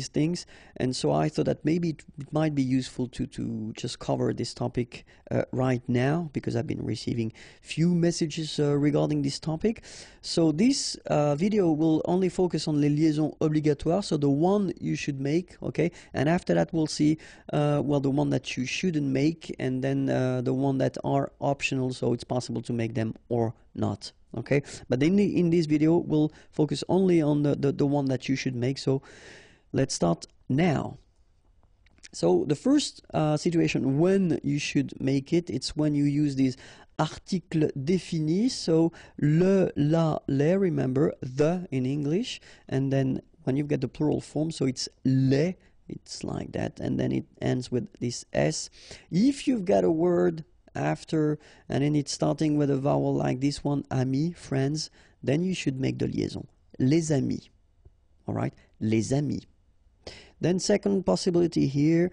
things, and so I thought that maybe it might be useful to just cover this topic right now, because I've been receiving few messages regarding this topic. So this video will only focus on les liaisons obligatoires, so the one you should make, okay, and after that we'll see the one that you shouldn't make, and then the one that are optional, so it's possible to make them or not. Okay, but in this video we'll focus only on the one that you should make. So let's start now. So the first situation when you should make it, it's when you use these articles définis, so le, la, les, remember, the in English, and then when you've got the plural form, so it's les, it's like that, and then it ends with this S. If you've got a word after, and then it's starting with a vowel like this one, amis, friends, then you should make the liaison, les amis. Alright, les amis. Then second possibility here,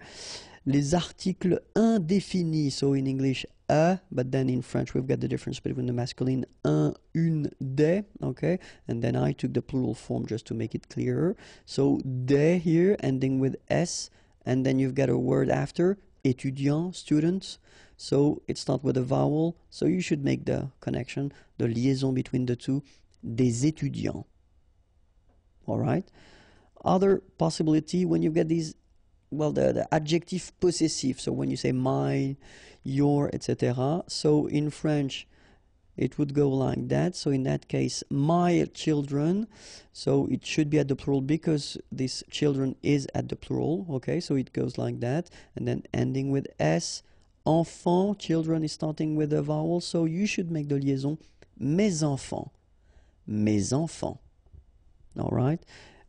les articles indéfinis, so in English a, but then in French we've got the difference between the masculine un, une, des, okay, and then I took the plural form just to make it clearer, so des here ending with S, and then you've got a word after, étudiants, students, so it starts with a vowel, so you should make the connection, the liaison between the two, des étudiants. Alright, other possibility when you've got these, the adjective possessive, so when you say mine, your, etc. So in French it would go like that, so in that case my children, so it should be at the plural because this children is at the plural, okay, so it goes like that, and then ending with S. Enfant, children is starting with a vowel, so you should make the liaison mes enfants, mes enfants. All right?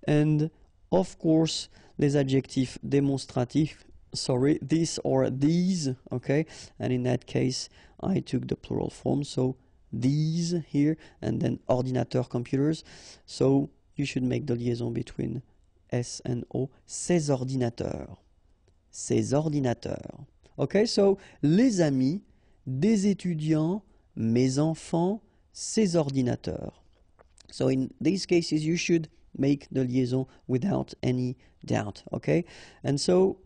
And of course, les adjectifs démonstratifs, sorry, this or these, okay? And in that case, I took the plural form, so these here, and then ordinateur, computers. So you should make the liaison between S and O, ces ordinateurs. Ces ordinateurs. Okay, so les amis, des étudiants, mes enfants, ces ordinateurs. So in these cases, you should make the liaison without any doubt, okay? And so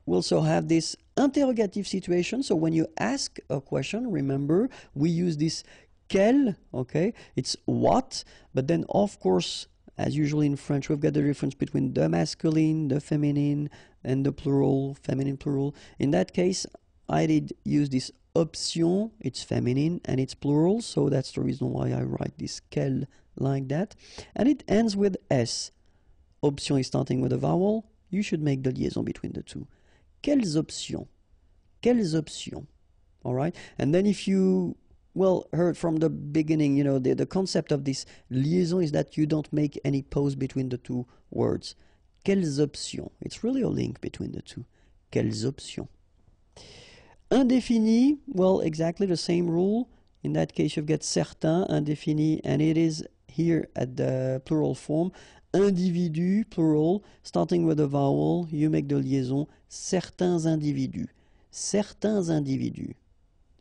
we also have this interrogative situation. So when you ask a question, remember, we use this quel, okay? It's what, but then of course, as usually in French, we've got the difference between the masculine, the feminine, and the plural, feminine, plural. In that case, I did use this option, it's feminine and it's plural, so that's the reason why I write this quel like that. And it ends with S. Option is starting with a vowel, you should make the liaison between the two. Quelles options? Quelles options? Alright? And then if you, well, heard from the beginning, you know, the concept of this liaison is that you don't make any pause between the two words. Quelles options? It's really a link between the two. Quelles options? Indéfini, well, exactly the same rule. In that case, you've got certains, indéfini, and it is here at the plural form. Individu, plural, starting with a vowel, you make the liaison. Certains individus. Certains individus.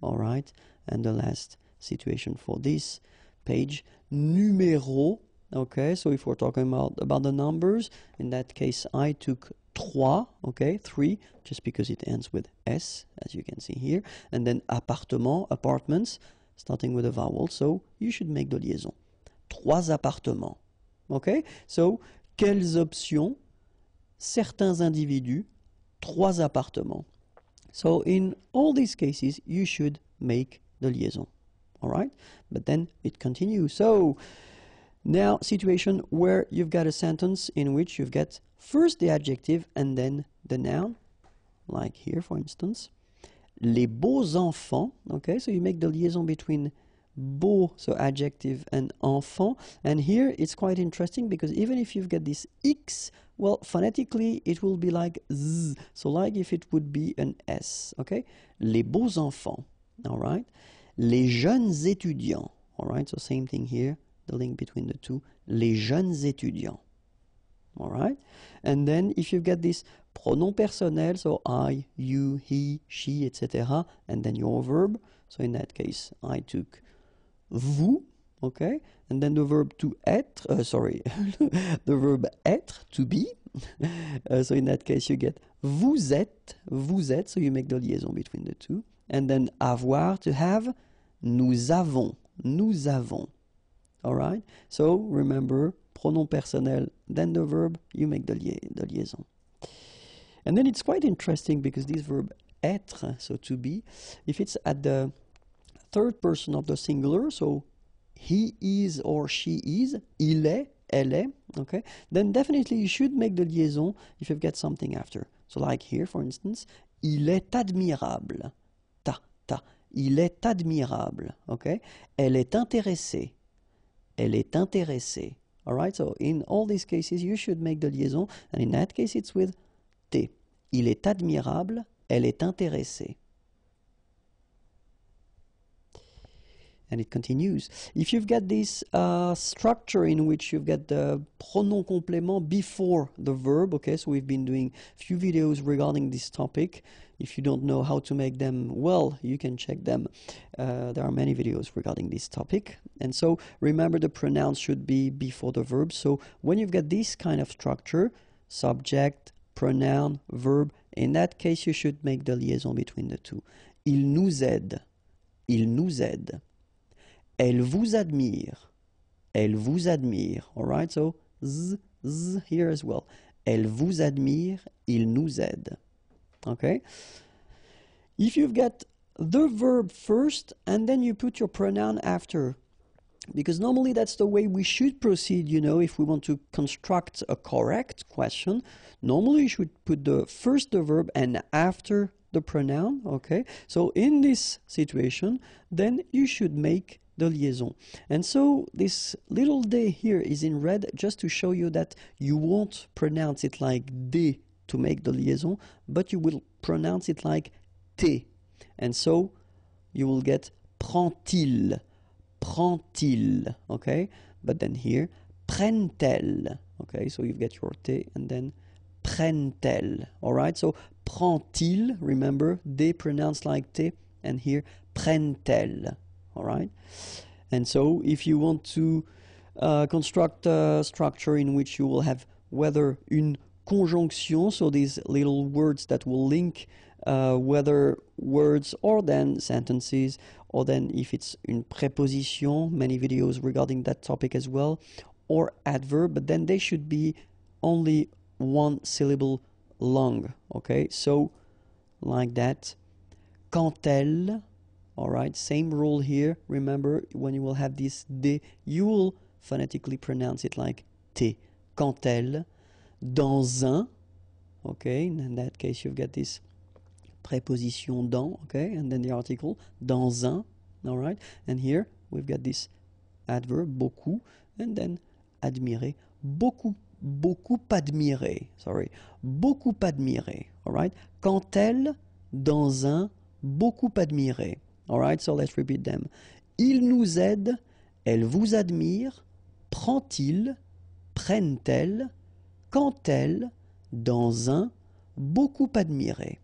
All right? And the last situation for this page, numéro. Okay, so if we're talking about the numbers, in that case, I took trois, okay, 3, just because it ends with S, as you can see here. And then appartement, apartments, starting with a vowel, so you should make the liaison. Trois appartements. Okay, so quelles options? Certains individus, trois appartements. So in all these cases, you should make the liaison. All right, but then it continues. So now, situation where you've got a sentence in which you've got first the adjective and then the noun, like here, for instance. Les beaux enfants, okay, so you make the liaison between beau, so adjective, and enfant. And here it's quite interesting because even if you've got this X, well, phonetically it will be like Z, so like if it would be an S, okay? Les beaux enfants, all right? Les jeunes étudiants, all right, so same thing here. The link between the two, les jeunes étudiants. All right? And then if you get this pronom personnel, so I, you, he, she, etc., and then your verb. So in that case, I took vous, okay? And then the verb to être, the verb être, to be. So in that case, you get vous êtes, so you make the liaison between the two. And then avoir, to have, nous avons. All right, so remember, pronom personnel, then the verb, you make the liaison. And then it's quite interesting because this verb être, so to be, if it's at the third person of the singular, so he is or she is, il est, elle est, okay, then definitely you should make the liaison if you've got something after. So like here, for instance, il est admirable, il est admirable, okay, elle est intéressée. Elle est intéressée. All right, so in all these cases, you should make the liaison, and in that case, it's with T. Il est admirable, elle est intéressée. And it continues. If you've got this structure in which you've got the pronom complément before the verb, okay, so we've been doing a few videos regarding this topic. If you don't know how to make them, well, you can check them. There are many videos regarding this topic. And so remember the pronouns should be before the verb. So when you've got this kind of structure, subject, pronoun, verb, in that case you should make the liaison between the two. Il nous aide. Il nous aide. Elle vous admire. Elle vous admire. All right, so z here as well. Elle vous admire, il nous aide. Okay? If you've got the verb first and then you put your pronoun after, because normally that's the way we should proceed, you know, if we want to construct a correct question. Normally you should put first the verb and after the pronoun, okay? So in this situation, then you should make the liaison. And so this little D here is in red just to show you that you won't pronounce it like D to make the liaison, but you will pronounce it like T. And so you will get prend-il, prend-il, okay? But then here, prennent-elles, okay? So you get your T and then prennent-elles, all right? So prend-il, remember, they pronounce like T, and here, prennent-elles, all right? And so if you want to construct a structure in which you will have whether une conjonction, so these little words that will link whether words or then sentences, or then if it's une préposition, many videos regarding that topic as well, or adverb, but then they should be only one syllable long, okay? So like that, quand elle, all right, same rule here. Remember, when you will have this D, you will phonetically pronounce it like T. Quand elle, dans un, okay, and in that case you've got this préposition dans, okay, and then the article, dans un, all right, and here we've got this adverb, beaucoup, and then admirer, beaucoup, beaucoup admirer, sorry, beaucoup admirer, all right, quand elle, dans un, beaucoup admirer, all right, so let's repeat them. Il nous aide, elle vous admire, prend-il, prennent-elles, quand elle, dans un, beaucoup admiré.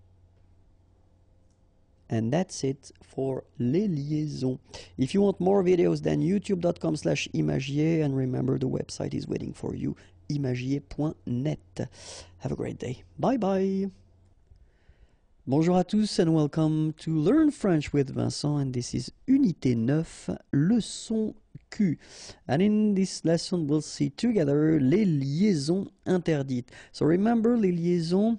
And that's it for les liaisons. If you want more videos, then youtube.com/imagier, and remember the website is waiting for you, imagier.net. Have a great day. Bye bye. Bonjour à tous and welcome to Learn French with Vincent, and this is Unité 9, leçon Q. And in this lesson we'll see together les liaisons interdites. So remember, les liaisons,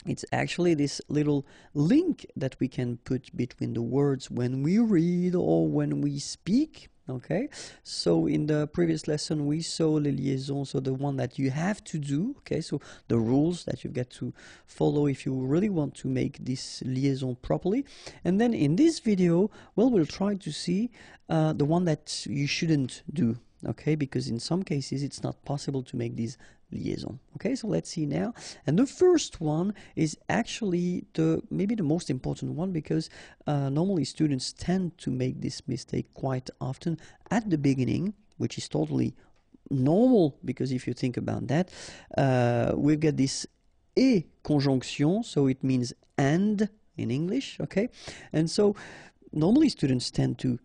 it's actually this little link that we can put between the words when we read or when we speak. Okay, so in the previous lesson we saw les liaisons, so the one that you have to do, okay, so the rules that you've got to follow if you really want to make this liaison properly. And then in this video, well, we'll try to see the one that you shouldn't do, okay, because in some cases it's not possible to make these liaison. Okay, so let's see now. And the first one is actually maybe the most important one, because normally students tend to make this mistake quite often at the beginning, which is totally normal, because if you think about that, we've got this et conjonction, so it means and in English, okay? And so normally students tend to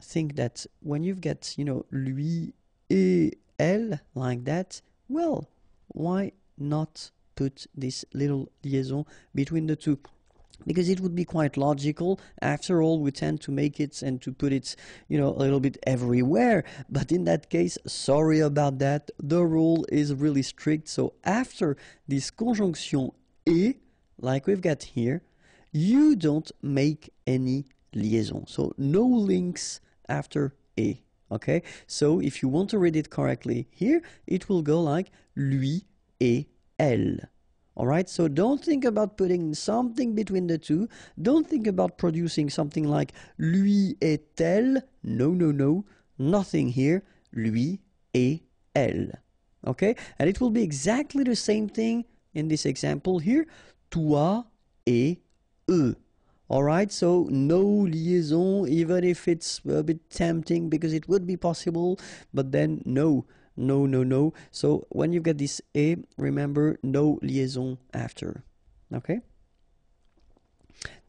think that when you've got, you know, lui et elle like that, well, why not put this little liaison between the two? Because it would be quite logical. After all, we tend to make it and to put it, you know, a little bit everywhere. But in that case, sorry about that. The rule is really strict. So after this conjonction et, like we've got here, you don't make any liaison. So no links after et. Okay, so if you want to read it correctly here, it will go like lui et elle. Alright, so don't think about putting something between the two. Don't think about producing something like lui et elle. No, no, no, nothing here. Lui et elle. Okay, and it will be exactly the same thing in this example here. Toi et eux. Alright, so no liaison, even if it's a bit tempting, because it would be possible, but then no, no, no, no. So when you get this et, remember, no liaison after. Okay?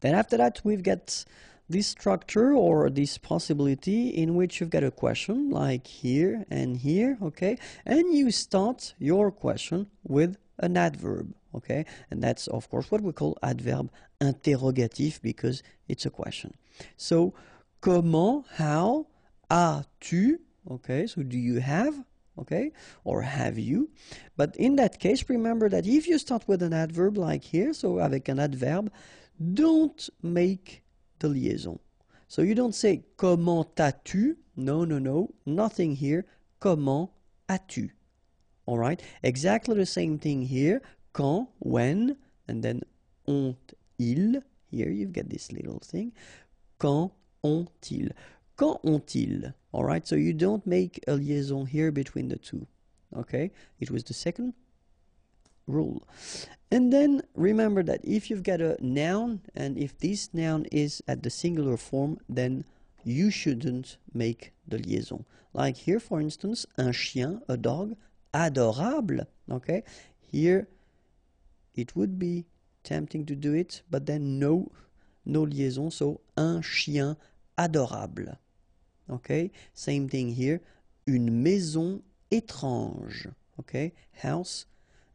Then after that, we've got this structure or this possibility in which you've got a question, like here and here, okay? And you start your question with an adverb, okay? And that's, of course, what we call adverb interrogatif, because it's a question. So, comment, how, as-tu, okay? So, do you have, okay? Or have you? But in that case, remember that if you start with an adverb like here, so avec un adverbe, don't make the liaison. So, you don't say comment as-tu? No, no, no, nothing here. Comment as-tu? All right, exactly the same thing here. Quand, when, and then ont-ils. Here you've got this little thing. Quand ont-ils. Quand ont-ils? Alright, so you don't make a liaison here between the two. Okay, it was the second rule. And then remember that if you've got a noun, and if this noun is at the singular form, then you shouldn't make the liaison. Like here, for instance, un chien, a dog, adorable. Okay, here it would be tempting to do it, but then no liaison, so un chien adorable. Okay, same thing here, une maison étrange. Okay, house,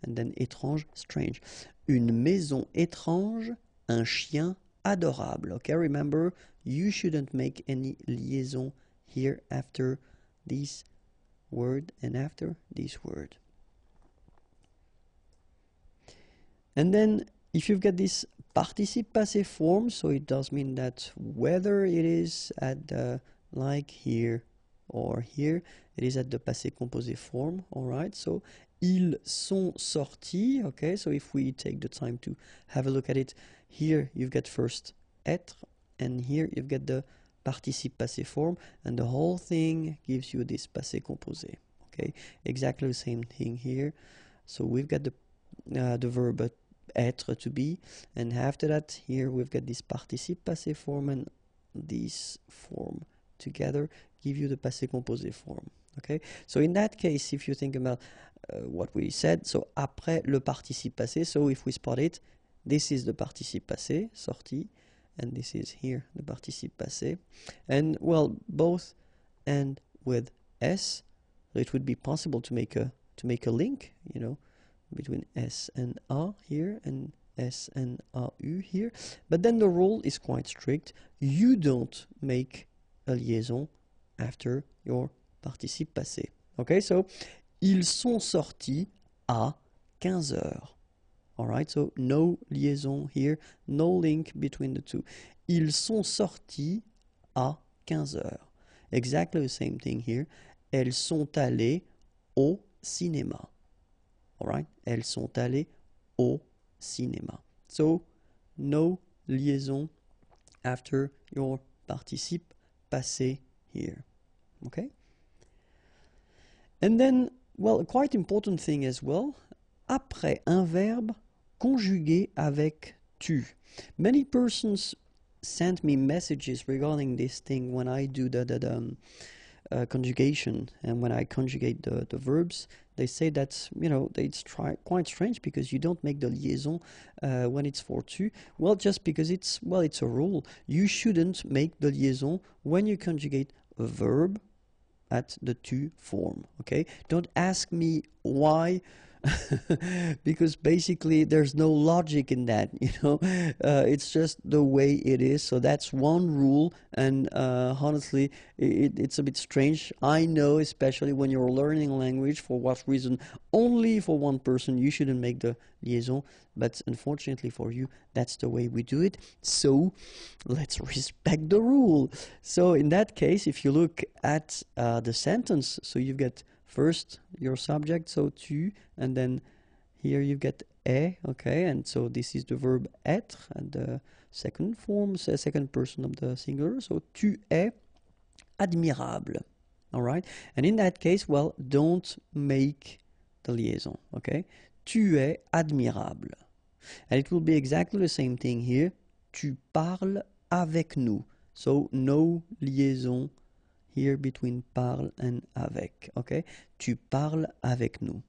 and then étrange, strange. Une maison étrange, un chien adorable. Okay, remember, you shouldn't make any liaison here after this word and after this word. And then if you've got this participe passé form, so it does mean that whether it is at the, like here or here, it is at the passé composé form. All right, so ils sont sortis. Okay, so if we take the time to have a look at it, here you've got first être, and here you've got the participe passé form, and the whole thing gives you this passé composé. Okay, exactly the same thing here. So we've got the verb être, to be, and after that here we've got this participe passé form, and this form together give you the passé composé form. Okay, so in that case, if you think about what we said, so après le participe passé, so if we spot it, this is the participe passé, sorti, and this is here the participe passé, and well, both end with s, so it would be possible to make a link, you know, between s and a here and s and au here, but then the rule is quite strict. You don't make a liaison after your participe passé. Okay, so ils sont sortis à 15 heures. Alright, so no liaison here, no link between the two. Ils sont sortis à 15 heures. Exactly the same thing here. Elles sont allées au cinéma. Alright, elles sont allées au cinéma. So no liaison after your participe passé here. Okay? And then, well, a quite important thing as well, après un verbe conjugué avec tu. Many persons send me messages regarding this thing when I do the conjugation, and when I conjugate the verbs, they say that, you know, it's quite strange because you don't make the liaison when it's for tu. Well, just because it's a rule. You shouldn't make the liaison when you conjugate a verb at the tu form. Okay, don't ask me why, because basically there's no logic in that, you know. It's just the way it is. So that's one rule, and honestly it's a bit strange. I know, especially when you're learning language, for what reason only for one person you shouldn't make the liaison, but unfortunately for you, that's the way we do it. So let's respect the rule. So in that case, if you look at the sentence, so you've got first your subject, so tu, and then here you get est, okay, and so this is the verb être, and the second form, second person of the singular, so tu es admirable. All right, and in that case, well, don't make the liaison. Okay, tu es admirable, and it will be exactly the same thing here. Tu parles avec nous, so no liaison here between parle and avec. Okay, tu parles avec nous.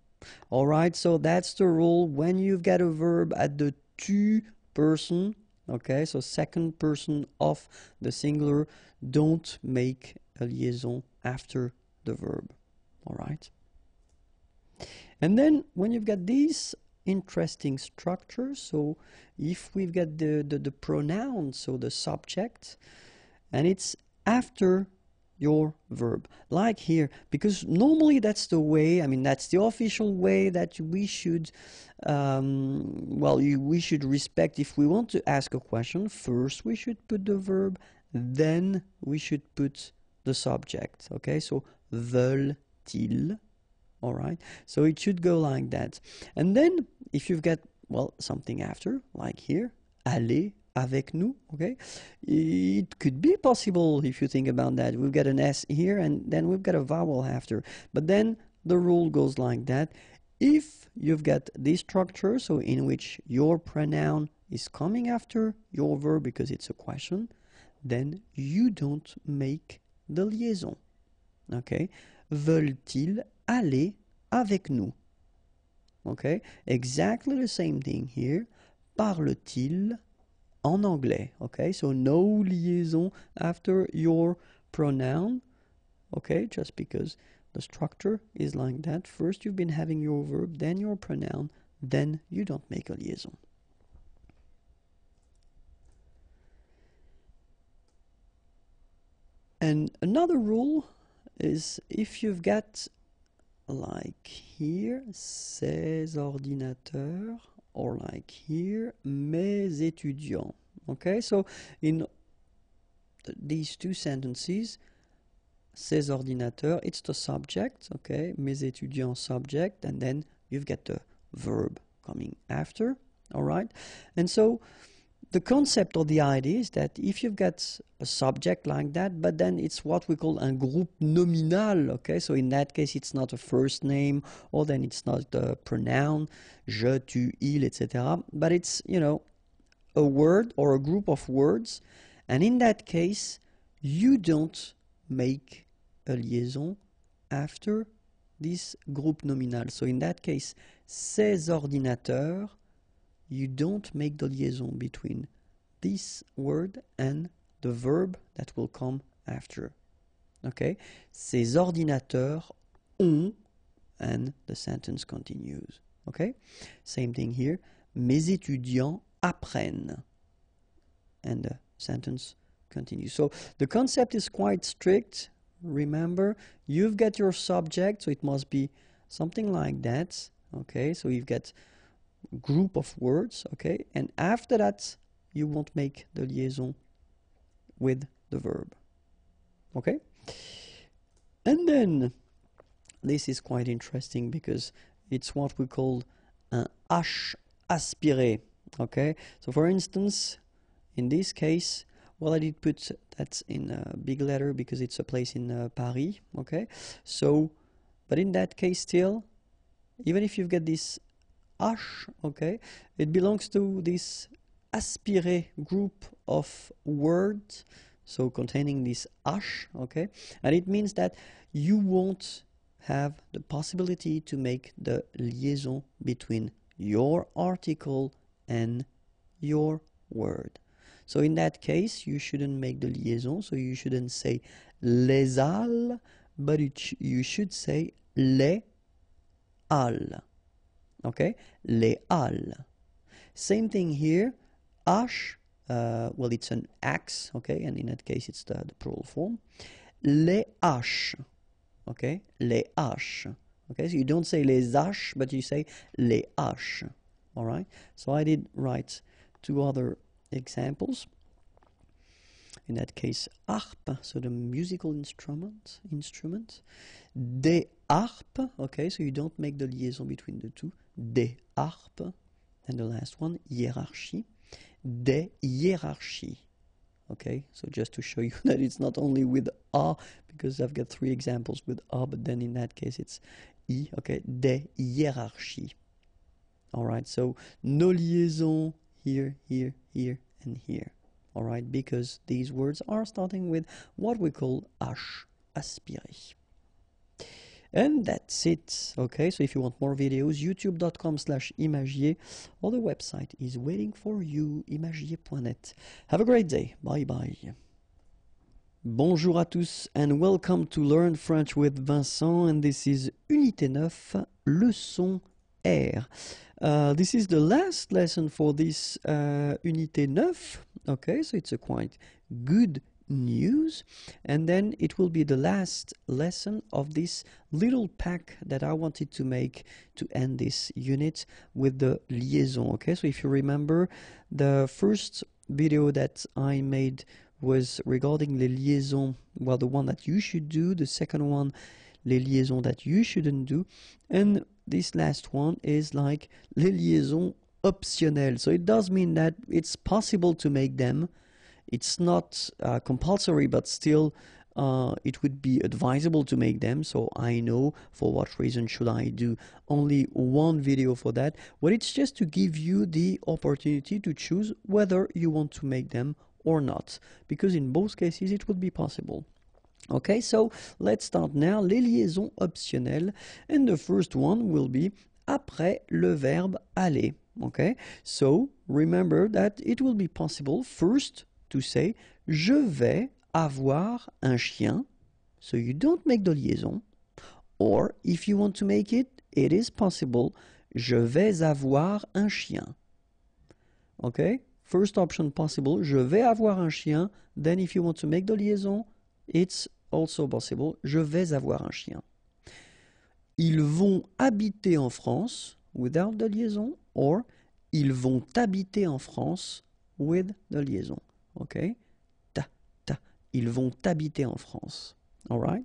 All right, so that's the rule when you've got a verb at the tu person. Okay, so second person of the singular, don't make a liaison after the verb. All right, and then when you've got these interesting structures, so if we've got the pronoun, so the subject, and it's after your verb, like here, because normally that's the way, I mean, that's the official way that we should, we should respect. If we want to ask a question, first we should put the verb, then we should put the subject. Okay, so veulent-ils? All right, so it should go like that. And then if you've got, well, something after, like here, aller avec nous, okay? It could be possible if you think about that. We've got an S here and then we've got a vowel after. But then the rule goes like that. If you've got this structure, so in which your pronoun is coming after your verb because it's a question, then you don't make the liaison. Okay? Veulent-ils aller avec nous? Okay? Exactly the same thing here. Parle-t-il en anglais? Okay? So no liaison after your pronoun. Okay? Just because the structure is like that. First you've been having your verb, then your pronoun, then you don't make a liaison. And another rule is if you've got like here, ces ordinateurs, or like here, mes étudiants. Okay, so in these two sentences, ces ordinateurs, it's the subject, okay, mes étudiants subject, and then you've got the verb coming after, all right? And so the concept or the idea is that if you've got a subject like that, but then it's what we call un groupe nominal, okay? So in that case, it's not a first name, or then it's not a pronoun, je, tu, il, etc. But it's, you know, a word or a group of words. And in that case, you don't make a liaison after this group nominal. So in that case, ces ordinateurs, you don't make the liaison between this word and the verb that will come after. Okay? Ces ordinateurs ont, and the sentence continues. Okay? Same thing here. Mes étudiants apprennent. And the sentence continues. So the concept is quite strict. Remember, you've got your subject, so it must be something like that. Okay? So you've got group of words, okay, and after that you won't make the liaison with the verb, okay. And then this is quite interesting because it's what we call un H aspiré, okay. So for instance, in this case, well, I did put that in a big letter because it's a place in Paris, okay. So, but in that case still, even if you've got this H, okay, it belongs to this aspiré group of words, so containing this H, okay, and it means that you won't have the possibility to make the liaison between your article and your word. So in that case, you shouldn't make the liaison, so you shouldn't say les halles, but you should say les halles. Okay, les halles. Same thing here. H, well, it's an X, okay, and in that case, it's the plural form. Les H, okay, les H. Okay, so you don't say les H, but you say les H. All right. So I did write two other examples. In that case, harpe, so the musical instrument. Des harpes, okay, so you don't make the liaison between the two. Des harpes. And the last one, hiérarchie. Des hiérarchies. Okay, so just to show you that it's not only with A, because I've got three examples with A, but then in that case it's I, okay, des hiérarchies. Alright, so no liaison here, here, here, and here. Alright, because these words are starting with what we call H aspiré. And that's it. Okay, so if you want more videos, youtube.com/imagier, or the website is waiting for you, imagier.net. Have a great day. Bye bye. Bonjour à tous and welcome to Learn French with Vincent, and this is Unité 9, leçon R. This is the last lesson for this Unité 9. Okay, so it's a quite good news, and then it will be the last lesson of this little pack that I wanted to make to end this unit with the liaison. Okay, so if you remember, the first video that I made was regarding les liaisons, well, the one that you should do, the second one, les liaisons that you shouldn't do, and this last one is like les liaisons optionnels. So it does mean that it's possible to make them. It's not compulsory, but still it would be advisable to make them. So I know for what reason should I do only one video for that. Well, it's just to give you the opportunity to choose whether you want to make them or not, because in both cases it would be possible. Okay, so let's start now. Les liaisons optionnelles, and the first one will be après le verbe aller. Okay, so remember that it will be possible first to say je vais avoir un chien, so you don't make the liaison, or if you want to make it, it is possible je vais avoir un chien. Okay, first option possible, je vais avoir un chien. Then if you want to make the liaison, it's also possible, je vais avoir un chien. Ils vont habiter en France without the liaison, or ils vont habiter en France with the liaison. Okay, ils vont habiter en France. All right.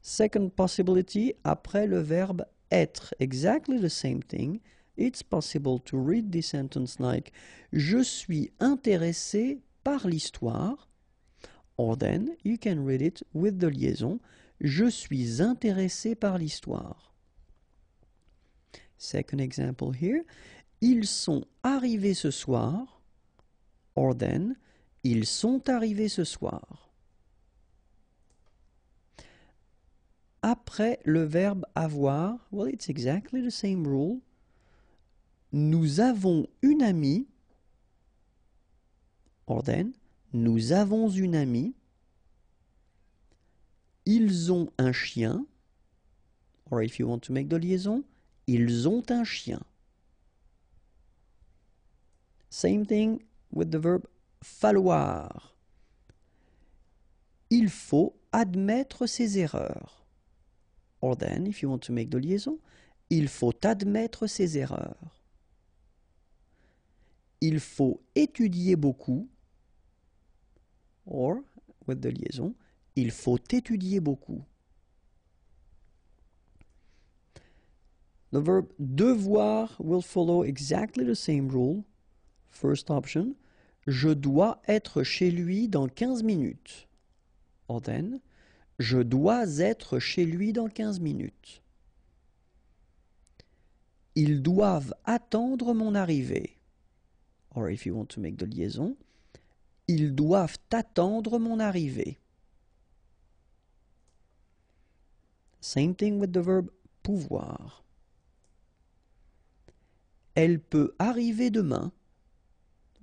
Second possibility, après le verbe être, exactly the same thing. It's possible to read this sentence like je suis intéressé par l'histoire, or then you can read it with the liaison je suis intéressé par l'histoire. Second example here, ils sont arrivés ce soir, or then ils sont arrivés ce soir. Après le verbe avoir, well, it's exactly the same rule. Nous avons une amie, or then, nous avons une amie. Ils ont un chien, or if you want to make the liaison, ils ont un chien. Same thing with the verb falloir. Il faut admettre ses erreurs. Or then, if you want to make the liaison, il faut admettre ses erreurs. Il faut étudier beaucoup. Or, with the liaison, il faut étudier beaucoup. The verb devoir will follow exactly the same rule. First option, je dois être chez lui dans 15 minutes. Or then, je dois être chez lui dans 15 minutes. Ils doivent attendre mon arrivée. Or if you want to make the liaison, ils doivent attendre mon arrivée. Same thing with the verb pouvoir. Elle peut arriver demain.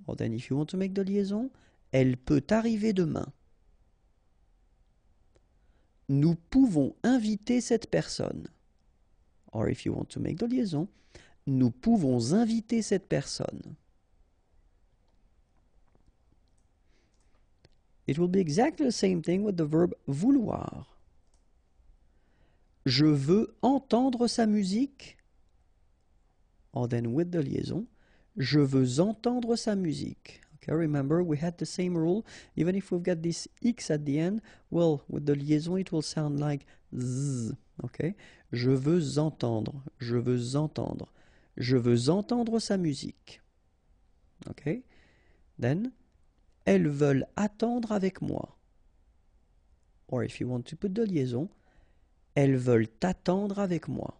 Or then if you want to make the liaison, elle peut arriver demain. Nous pouvons inviter cette personne. Or if you want to make the liaison, nous pouvons inviter cette personne. It will be exactly the same thing with the verb vouloir. Je veux entendre sa musique. Or then with the liaison, je veux entendre sa musique. Okay, remember we had the same rule. Even if we've got this X at the end, well, with the liaison it will sound like Z. Okay, je veux entendre, je veux entendre, je veux entendre sa musique. Okay, then elles veulent attendre avec moi. Or if you want to put the liaison, elles veulent attendre avec moi.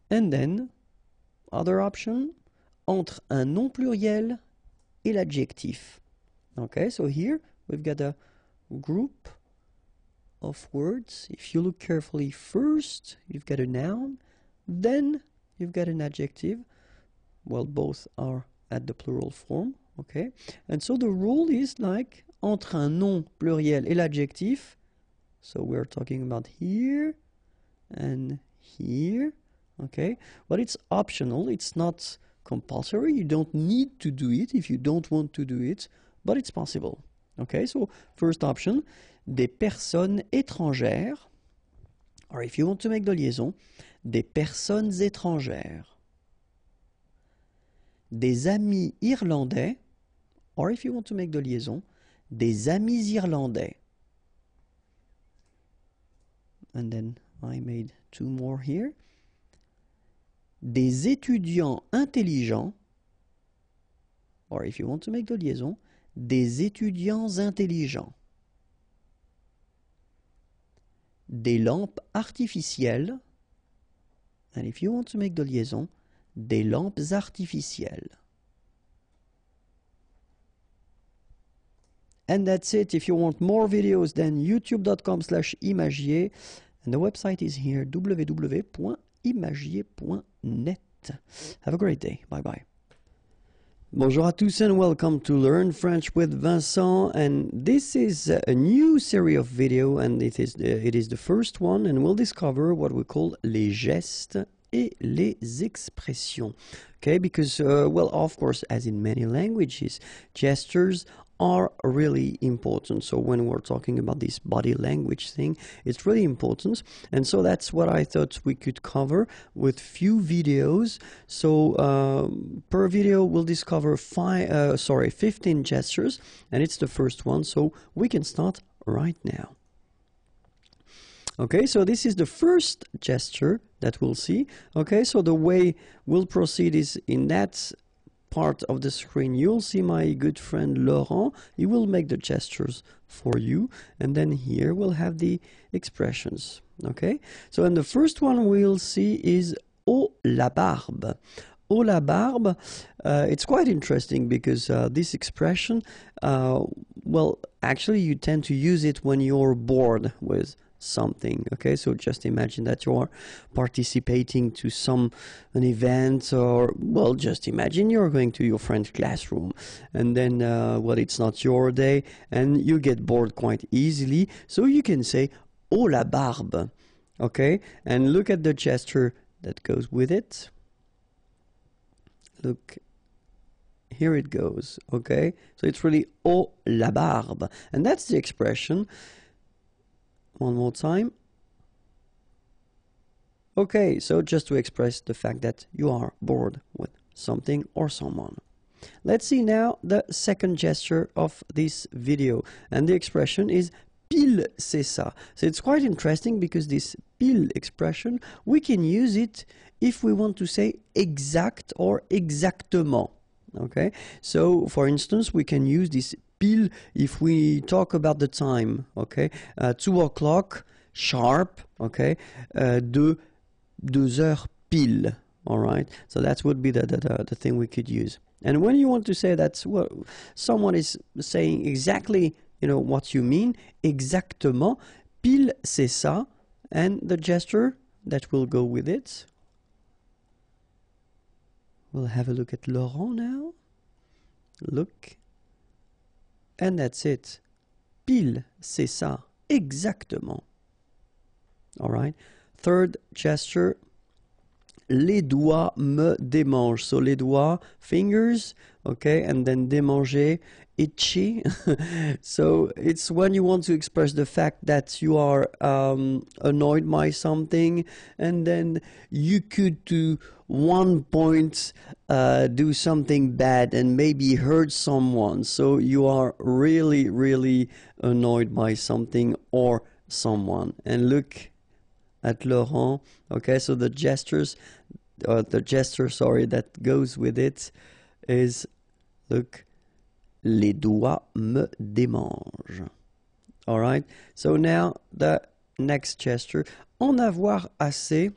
And then, other option, entre un nom pluriel et l'adjectif. Okay, so here we've got a group of words. If you look carefully, first you've got a noun, then you've got an adjective. Well, both are at the plural form. Okay, and so the rule is like entre un nom pluriel et l'adjectif. So we're talking about here and here. Okay, but it's optional, it's not compulsory, you don't need to do it if you don't want to do it, but it's possible. Okay, so first option, des personnes étrangères, or if you want to make the liaison, des personnes étrangères. Des amis irlandais, or if you want to make the liaison, des amis irlandais. And then I made two more here. des étudiants intelligents, or if you want to make the liaison, des étudiants intelligents. Des lampes artificielles, and if you want to make the liaison, des lampes artificielles. And that's it. If you want more videos, then youtube.com/imagier, and the website is here, www.imagier.net. Have a great day. Bye bye. Bonjour à tous and welcome to Learn French with Vincent, and this is a new series of video, and it is the first one, and we'll discover what we call les gestes et les expressions. Okay, because well, of course, as in many languages, gestures are really important. So when we're talking about this body language thing, it's really important, and so that's what I thought we could cover with few videos. So per video we'll discover 15 gestures, and it's the first one, so we can start right now. Okay, so this is the first gesture that we'll see. Okay, so the way we'll proceed is in that part of the screen you'll see my good friend Laurent. He will make the gestures for you, and then here we'll have the expressions. Okay, so and the first one we'll see is oh la barbe. Oh la barbe, it's quite interesting because this expression, well, actually you tend to use it when you're bored with something. Okay, so just imagine that you are participating to an event, or well, just imagine you're going to your friend's classroom, and then well, it's not your day and you get bored quite easily, so you can say oh la barbe. Okay, and look at the gesture that goes with it. Look, here it goes. Okay, so it's really oh la barbe, and that's the expression. One more time. Okay, so just to express the fact that you are bored with something or someone. Let's see now the second gesture of this video, and the expression is pile c'est ça. So it's quite interesting because this pile expression, we can use it if we want to say exact or exactement. Okay, so for instance we can use this pile if we talk about the time. Okay, 2 o'clock sharp. Okay, 2 heures pile. All right, so that would be the thing we could use. And when you want to say that someone is saying exactly, you know, what you mean, exactement, pile c'est ça, and the gesture that will go with it. We'll have a look at Laurent now. Look. And that's it. Pile, c'est ça. Exactement. All right. Third gesture. Les doigts me démangent. So les doigts, fingers, okay, and then démanger, itchy. So it's when you want to express the fact that you are annoyed by something, and then you could to one point do something bad and maybe hurt someone. So you are really, really annoyed by something or someone. And look at Laurent. Okay, so the gesture, that goes with it is, look, les doigts me démangent. All right, so now the next gesture, en avoir assez.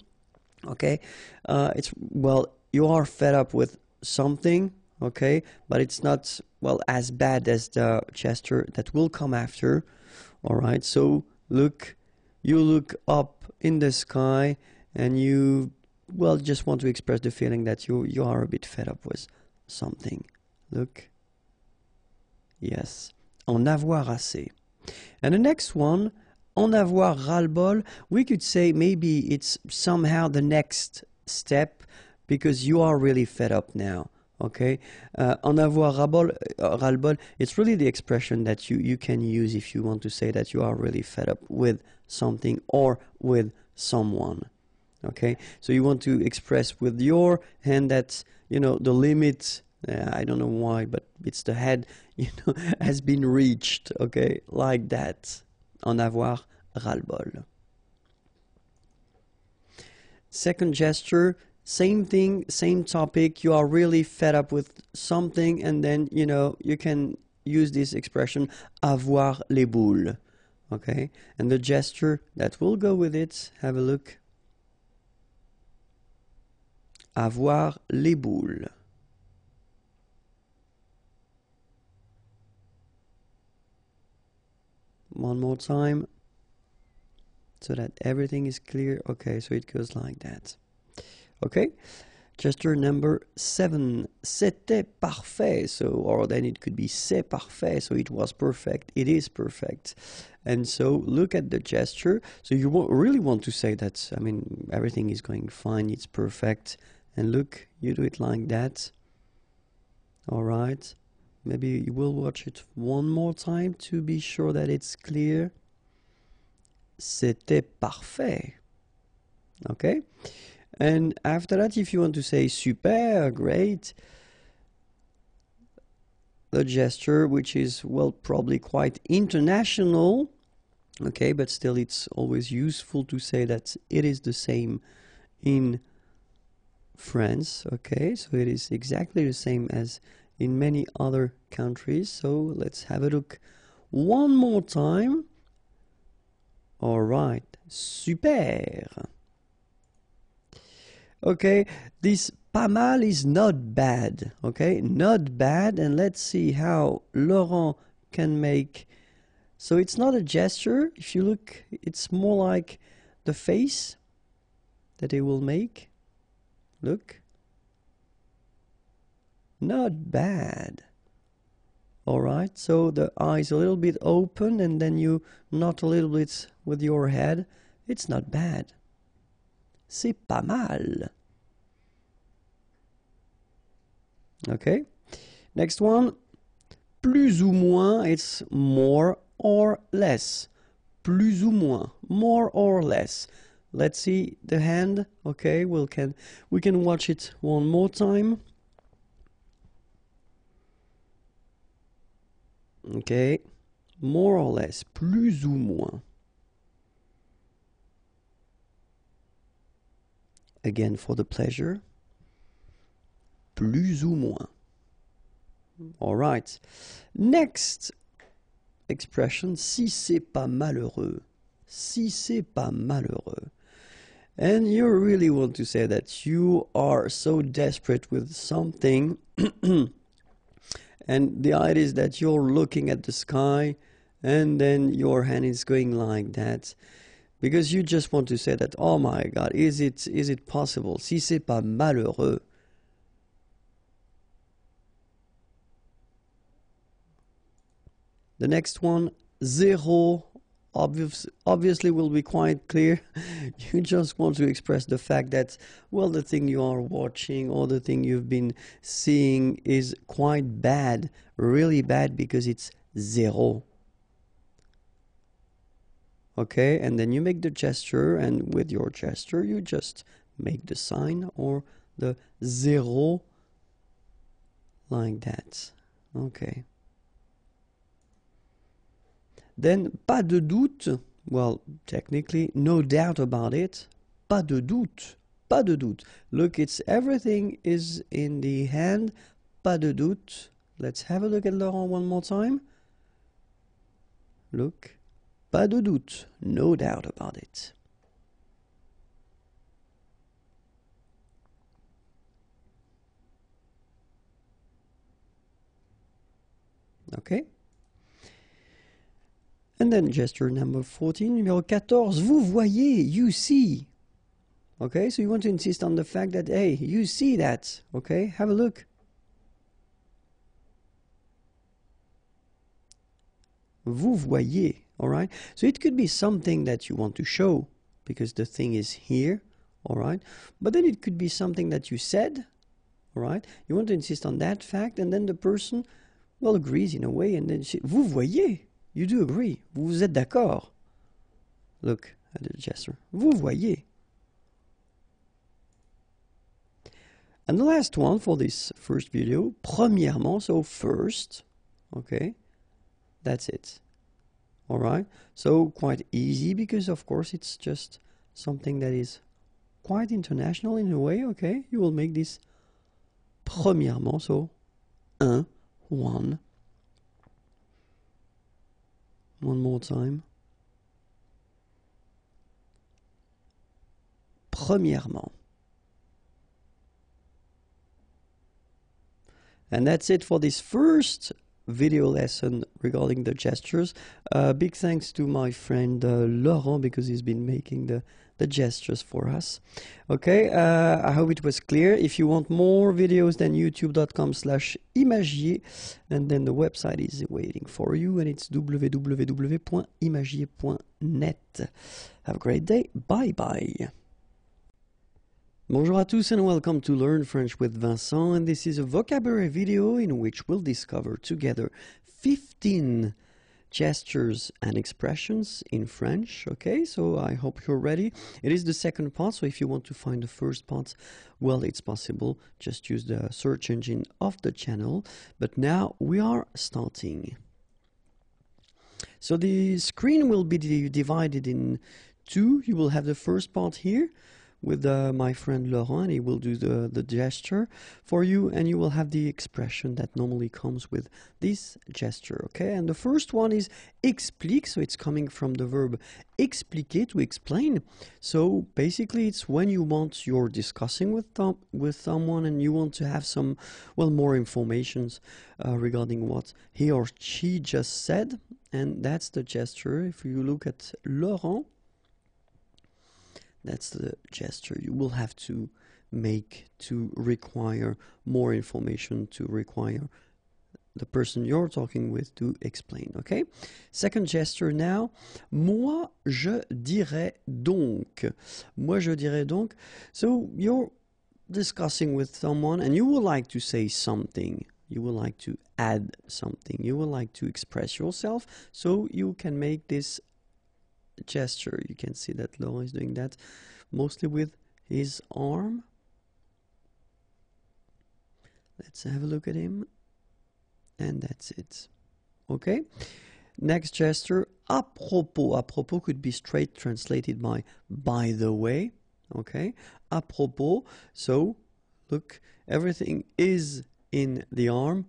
Okay, it's, well, you are fed up with something, okay, but it's not, well, as bad as the gesture that will come after. All right, so look, you look up in the sky and you, well, just want to express the feeling that you are a bit fed up with something. Look. Yes. En avoir assez. And the next one, en avoir ras-le-bol, we could say maybe it's somehow the next step because you are really fed up now. Okay, en avoir ras-le-bol, it's really the expression that you can use if you want to say that you are really fed up with something or with someone. Okay, so you want to express with your hand that, you know, the limit, I don't know why, but it's the head, you know, has been reached. Okay, like that. En avoir ras-le-bol. Second gesture, same thing, same topic, you are really fed up with something, and then, you know, you can use this expression, avoir les boules. Okay, and the gesture that will go with it, have a look. Avoir les boules. One more time, so that everything is clear. Okay, so it goes like that. Okay, gesture number 7. C'était parfait. So, or then it could be c'est parfait. So it was perfect. It is perfect. And so look at the gesture. So you really want to say that, I mean, everything is going fine. It's perfect. And look, you do it like that. All right. Maybe you will watch it one more time to be sure that it's clear. C'était parfait. Okay. And after that, if you want to say super, great, the gesture, which is, well, probably quite international, okay, but still it's always useful to say that it is the same in France, okay, so it is exactly the same as in many other countries. So let's have a look one more time. All right, super. Okay, this pas mal is not bad, okay, not bad. And let's see how Laurent can make, so it's not a gesture, if you look, it's more like the face that he will make. Look, not bad. All right, so the eyes a little bit open, and then you nod a little bit with your head. It's not bad. C'est pas mal. Okay, next one, plus ou moins, it's more or less. Plus ou moins, more or less. Let's see the hand. Okay, we can watch it one more time. Okay, more or less, plus ou moins. Again, for the pleasure, plus ou moins. All right. Next expression, si c'est pas malheureux. Si c'est pas malheureux. And you really want to say that you are so desperate with something, and the idea is that you're looking at the sky, and then your hand is going like that. Because you just want to say that, oh my God, is it possible? Si c'est pas malheureux. The next one, zéro, obviously will be quite clear. You just want to express the fact that, well, the thing you are watching or the thing you've been seeing is quite bad, really bad, because it's zéro. Okay, and then you make the gesture, and with your gesture you just make the sign or the zéro like that. Okay. Then pas de doute, well, technically no doubt about it. Pas de doute, pas de doute. Look, it's everything is in the hand. Pas de doute. Let's have a look at Laurent one more time. Look. Pas de doute, no doubt about it. Okay. And then gesture number 14, numéro 14, vous voyez, you see. Okay, so you want to insist on the fact that, hey, you see that. Okay, have a look. Vous voyez. All right, so it could be something that you want to show because the thing is here, all right, but then it could be something that you said, all right, you want to insist on that fact, and then the person, well, agrees in a way, and then she, vous voyez, you do agree, vous êtes d'accord. Look at the gesture, vous voyez. And the last one for this first video, premièrement, so first, okay, that's it. All right, so quite easy because of course it's just something that is quite international in a way, okay? You will make this premièrement, so un, one. One more time. Premièrement. And that's it for this first video lesson regarding the gestures. Big thanks to my friend Laurent, because he's been making the gestures for us. Okay, I hope it was clear. If you want more videos, then youtube.com/imagier, and then the website is waiting for you, and it's www.imagier.net. Have a great day. Bye bye. Bonjour à tous and welcome to Learn French with Vincent, and this is a vocabulary video in which we'll discover together 15 gestures and expressions in French. Okay, so I hope you're ready. It is the second part, so if you want to find the first part, well, it's possible. Just use the search engine of the channel. But now we are starting. So the screen will be divided in two. You will have the first part here with my friend Laurent. He will do the gesture for you, and you will have the expression that normally comes with this gesture. Okay, and the first one is explique, so it's coming from the verb expliquer, to explain. So basically it's when you're discussing with someone and you want to have some, well, more informations regarding what he or she just said, and that's the gesture. If you look at Laurent, that's the gesture you will have to make to require more information, to require the person you're talking with to explain. Okay? Second gesture now. Moi, je dirais donc. Moi, je dirais donc. So you're discussing with someone and you would like to say something. You would like to add something. You would like to express yourself. So you can make this gesture. You can see that Laurent is doing that mostly with his arm. Let's have a look at him, and that's it. Okay, next gesture, à propos. À propos could be straight translated by the way. Okay, à propos. So look, everything is in the arm.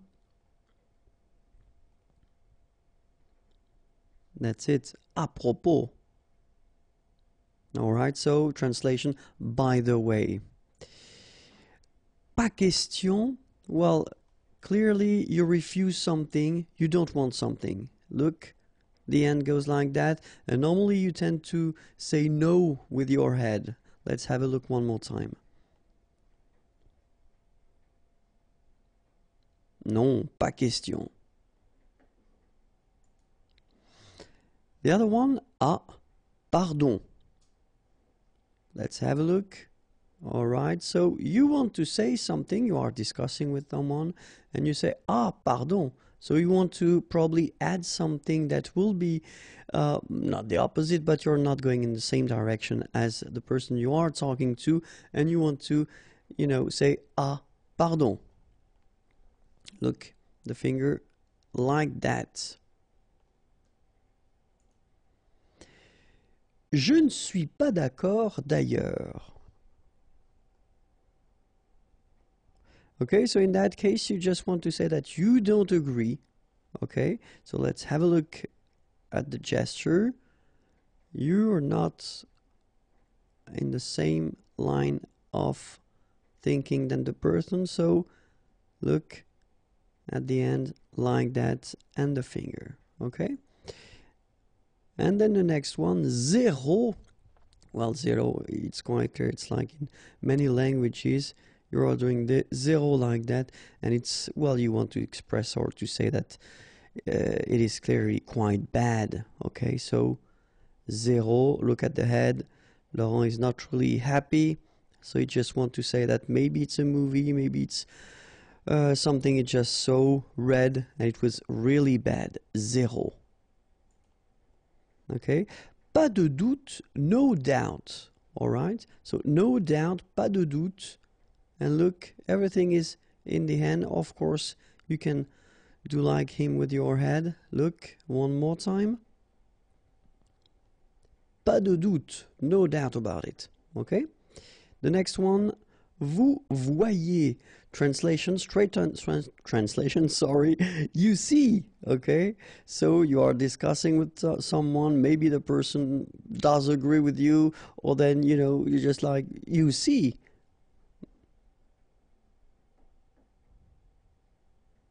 That's it, à propos. All right, so translation, by the way. Pas question. Well, clearly you refuse something, you don't want something. Look, the end goes like that, and normally you tend to say no with your head. Let's have a look one more time. Non, pas question. The other one, ah, pardon. Let's have a look. All right, so you want to say something, you are discussing with someone, and you say, ah, pardon. So you want to probably add something that will be not the opposite, but you're not going in the same direction as the person you are talking to, and you want to, you know, say, ah, pardon. Look, the finger like that. Je ne suis pas d'accord d'ailleurs. Okay, so in that case, you just want to say that you don't agree. Okay, so let's have a look at the gesture. You are not in the same line of thinking than the person, so look at the end like that and the finger. Okay. And then the next one, zéro. Well, zero, it's quite clear. It's like in many languages, you're doing the zero like that. And it's, well, you want to express or to say that it is clearly quite bad. Okay, so zero, look at the head. Laurent is not really happy. So you just want to say that maybe it's a movie, maybe it's something it just so read and it was really bad. Zéro. Okay, pas de doute, no doubt. All right, so no doubt, pas de doute. And look, everything is in the hand. Of course, you can do like him with your head. Look, one more time. Pas de doute, no doubt about it. Okay, The next one, vous voyez. Translation, straight translation, sorry, you see, okay? So you are discussing with someone, maybe the person does agree with you, or then, you know, you're just like, you see.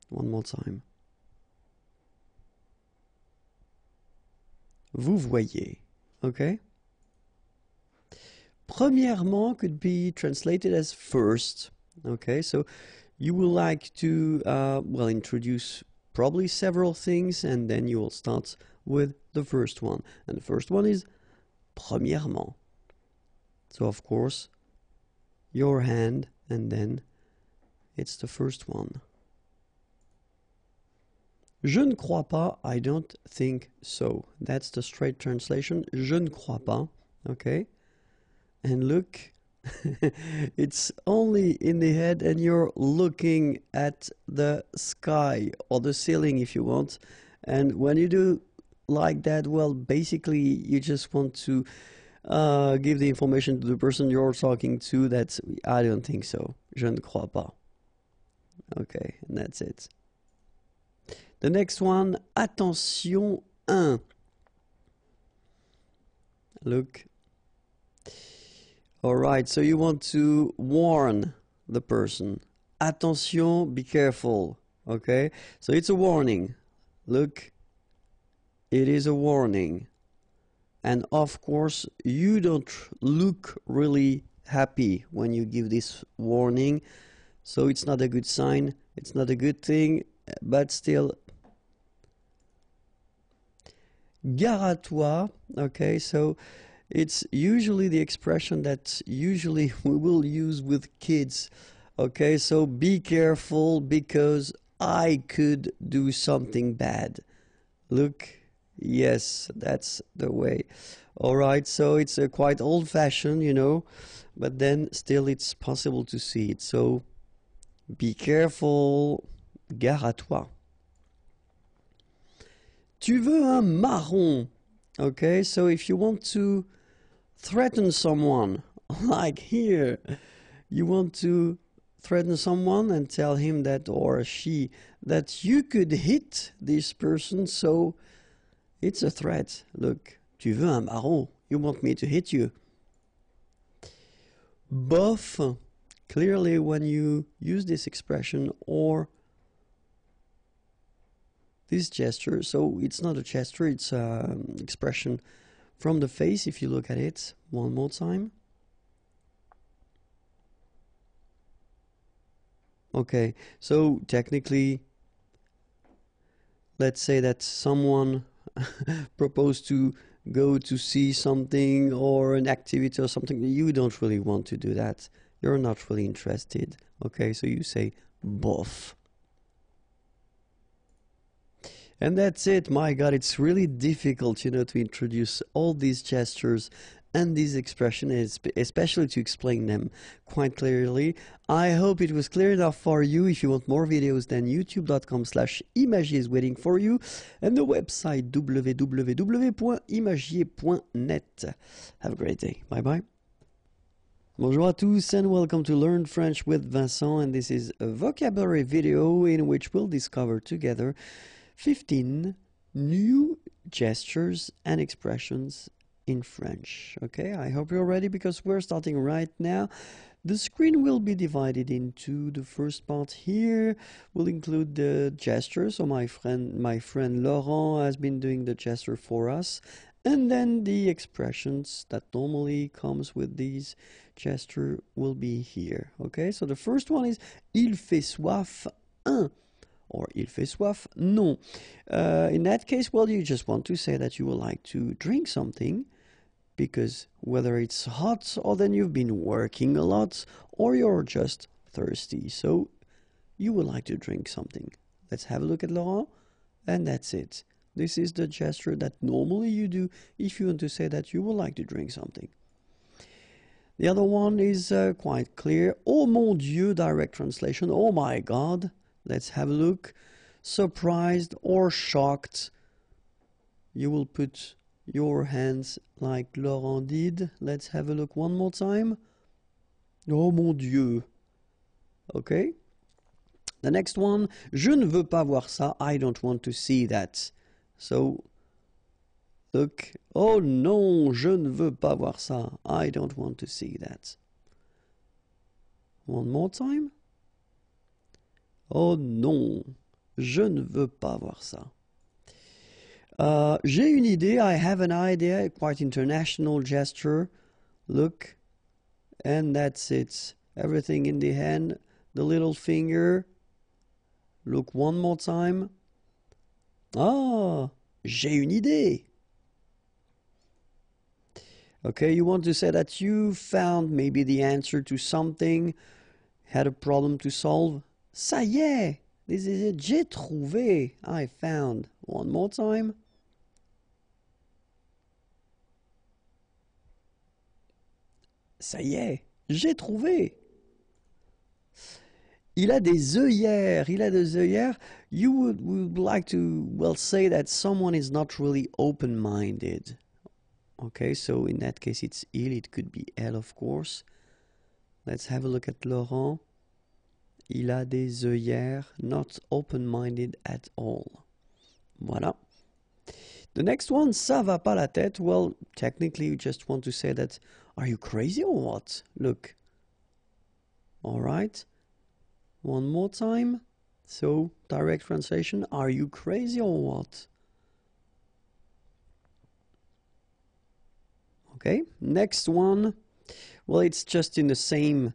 One more time. Vous voyez, okay? Premièrement could be translated as first. Okay, so you will like to, well, introduce probably several things, and then you will start with the first one. And the first one is premièrement. So, of course, your hand, and then it's the first one. Je ne crois pas, I don't think so. That's the straight translation. Je ne crois pas, okay? And look, it's only in the head, and you're looking at the sky or the ceiling if you want. And when you do like that, well, basically you just want to give the information to the person you're talking to that I don't think so. Je ne crois pas. Okay, and that's it. The next one, attention 1. Look. Alright, so you want to warn the person. Attention, be careful. Okay, so it's a warning. Look, it is a warning. And of course, you don't look really happy when you give this warning. So it's not a good sign. It's not a good thing, but still. Gare à toi. Okay, so it's usually the expression that usually we will use with kids. Okay, so be careful because I could do something bad. Look, yes, that's the way. Alright, so it's quite old-fashioned, you know, but then still it's possible to see it. So be careful, gare à toi. Tu veux un marron? Okay, so if you want to threaten someone, like here, you want to threaten someone and tell him that, or she, that you could hit this person, so it's a threat. Look, tu veux un marron? You want me to hit you. Bof, clearly when you use this expression or this gesture, so it's not a gesture, it's an expression from the face, if you look at it one more time. Okay, so technically, let's say that someone proposed to go to see something or an activity or something. You don't really want to do that. You're not really interested. Okay, so you say bof. And that's it. My God, it's really difficult, you know, to introduce all these gestures and these expressions, especially to explain them quite clearly. I hope it was clear enough for you. If you want more videos, then youtube.com/imagier is waiting for you, and the website www.imagier.net. Have a great day. Bye bye. Bonjour à tous and welcome to Learn French with Vincent, and this is a vocabulary video in which we'll discover together 15 new gestures and expressions in French. Okay, I hope you're ready because we're starting right now. The screen will be divided into the first part here. Will include the gestures. So my friend Laurent has been doing the gesture for us. And then the expressions that normally comes with these gesture will be here. Okay, so the first one is il fait soif un. Or il fait soif, non. In that case, well, you just want to say that you would like to drink something, because whether it's hot or then you've been working a lot or you're just thirsty, so you would like to drink something. Let's have a look at Laurent, and that's it. This is the gesture that normally you do if you want to say that you would like to drink something. The other one is quite clear. Oh mon Dieu, direct translation. Oh my God. Let's have a look. Surprised or shocked. You will put your hands like Laurent did. Let's have a look one more time. Oh mon Dieu. Okay. The next one, je ne veux pas voir ça. I don't want to see that. So, look. Oh non, je ne veux pas voir ça. I don't want to see that. One more time. Oh non, je ne veux pas voir ça. J'ai une idée. I have an idea. Quite international gesture. Look. And that's it. Everything in the hand. The little finger. Look one more time. Ah, j'ai une idée. Okay, you want to say that you found maybe the answer to something, had a problem to solve. Ça y est, this is it. J'ai trouvé. I found. One more time. Ça y est, j'ai trouvé. Il a des œillères. Il a des œillères. You would like to, well, say that someone is not really open-minded. Okay, so in that case it's il. It could be elle, of course. Let's have a look at Laurent. Il a des œillères. Not open-minded at all. Voilà. The next one, ça va pas la tête. Well, technically you just want to say that, are you crazy or what? Look. All right. One more time. So, direct translation, are you crazy or what? Okay, next one. Well, it's just in the same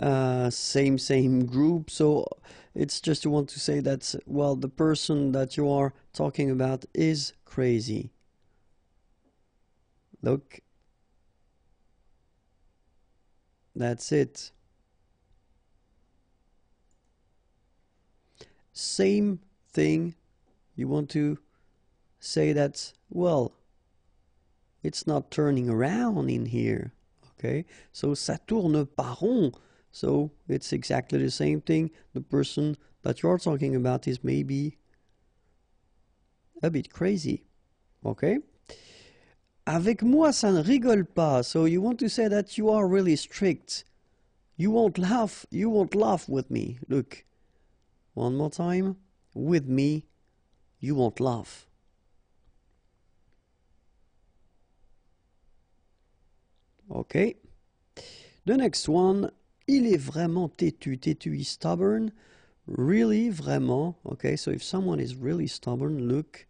group. So, it's just you want to say that, well, the person that you are talking about is crazy. Look. That's it. Same thing. You want to say that, well, it's not turning around in here. Okay, so ça tourne pas rond. So it's exactly the same thing. The person that you're talking about is maybe a bit crazy. Okay. Avec moi, ça ne rigole pas. So you want to say that you are really strict. You won't laugh. You won't laugh with me. Look. One more time. With me, you won't laugh. Okay. The next one. Il est vraiment têtu. Têtu is stubborn. Really, vraiment. Okay, so if someone is really stubborn, look.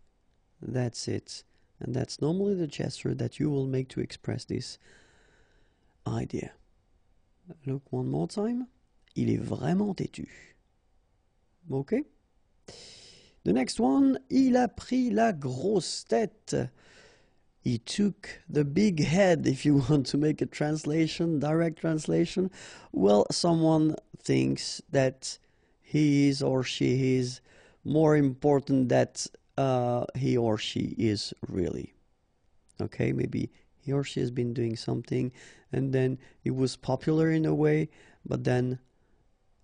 That's it. And that's normally the gesture that you will make to express this idea. Look one more time. Il est vraiment têtu. Okay. The next one. Il a pris la grosse tête. He took the big head, if you want to make a translation, direct translation. Well, someone thinks that he is or she is more important than he or she is really. Okay, maybe he or she has been doing something and then it was popular in a way, but then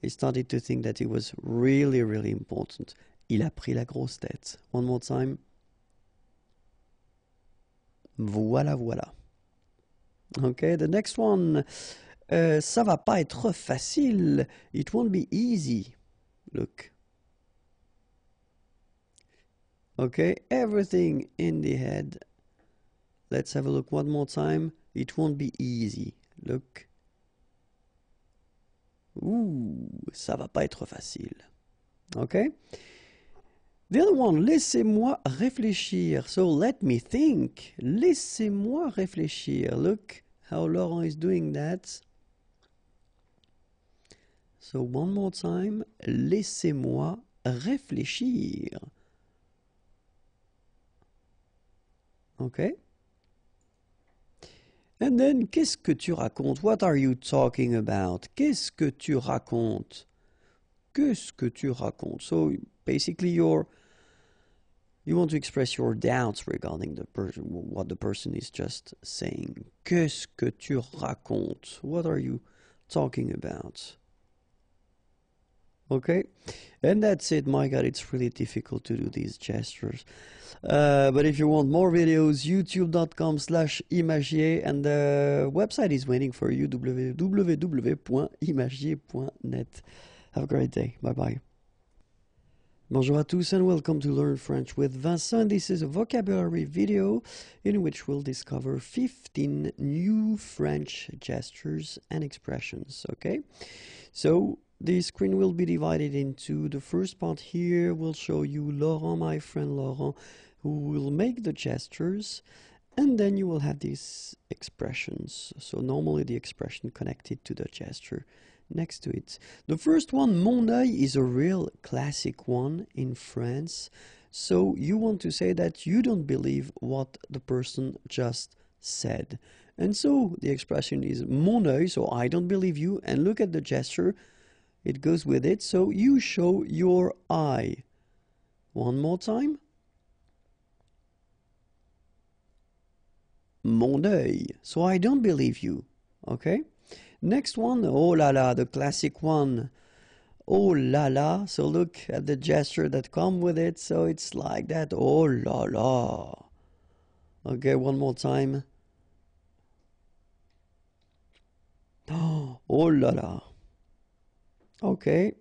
he started to think that it was really, really important. Il a pris la grosse tête. One more time. Voilà, voilà. Okay, the next one. Ça va pas être facile. It won't be easy. Look. Okay, everything in the head. Let's have a look one more time. It won't be easy. Look. Ouh, ça va pas être facile. Okay. The other one, laissez-moi réfléchir. So let me think. Laissez-moi réfléchir. Look how Laurent is doing that. So one more time. Laissez-moi réfléchir. Okay. And then, qu'est-ce que tu racontes? What are you talking about? Qu'est-ce que tu racontes? Qu'est-ce que tu racontes? So basically you want to express your doubts regarding the person, what the person is just saying. Qu'est-ce que tu racontes? What are you talking about? Okay, and that's it. My God, it's really difficult to do these gestures. But if you want more videos, youtube.com/imagier, and the website is waiting for you, www.imagier.net. Have a great day. Bye-bye. Bonjour à tous and welcome to Learn French with Vincent. This is a vocabulary video in which we'll discover 15 new French gestures and expressions, okay? So the screen will be divided into the first part here. We'll show you Laurent, my friend Laurent, who will make the gestures, and then you will have these expressions. So normally the expression connected to the gesture next to it. The first one, mon oeil, is a real classic one in France. So you want to say that you don't believe what the person just said. And so the expression is mon oeil, so I don't believe you, and look at the gesture. It goes with it, so you show your eye. One more time. Mon oeil. So I don't believe you. Okay? Next one, oh la la, the classic one. Oh la la. So look at the gesture that come with it. So it's like that. Oh la la. Okay, one more time. Oh la la. Okay.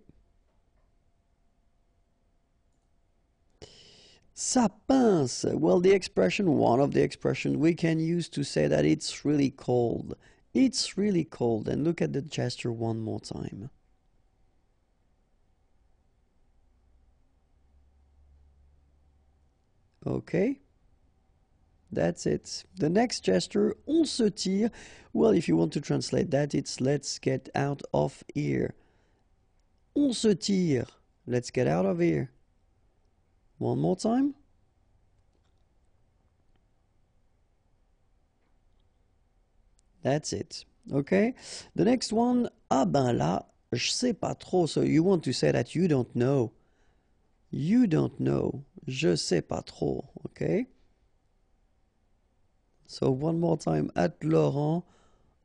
Ça pince. Well, the expression, one of the expressions we can use to say that it's really cold. It's really cold. And look at the gesture one more time. Okay. That's it. The next gesture, on se tire. Well, if you want to translate that, it's let's get out of here. On se tire. Let's get out of here. One more time. That's it. Okay. The next one, ah ben là, je sais pas trop. So you want to say that you don't know. You don't know. Je sais pas trop. Okay. So one more time, at Laurent,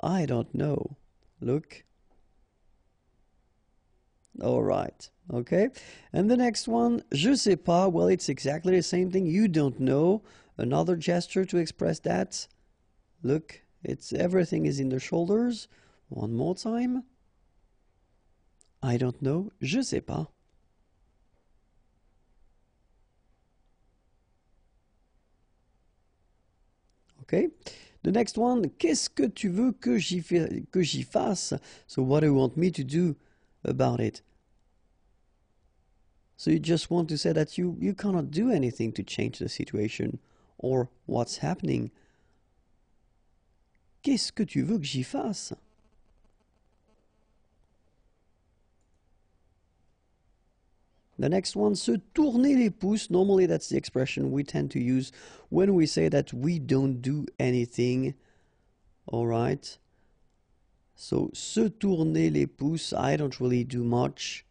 I don't know. Look. All right. Okay. And the next one, je sais pas. Well, it's exactly the same thing. You don't know. Another gesture to express that. Look, it's everything is in the shoulders. One more time. I don't know. Je sais pas. Okay. The next one, qu'est-ce que tu veux que j'y fasse? So what do you want me to do about it? So you just want to say that you cannot do anything to change the situation or what's happening. Qu'est-ce que tu veux que j'y fasse? The next one, se tourner les pouces. Normally that's the expression we tend to use when we say that we don't do anything. All right. So, se tourner les pouces, I don't really do much.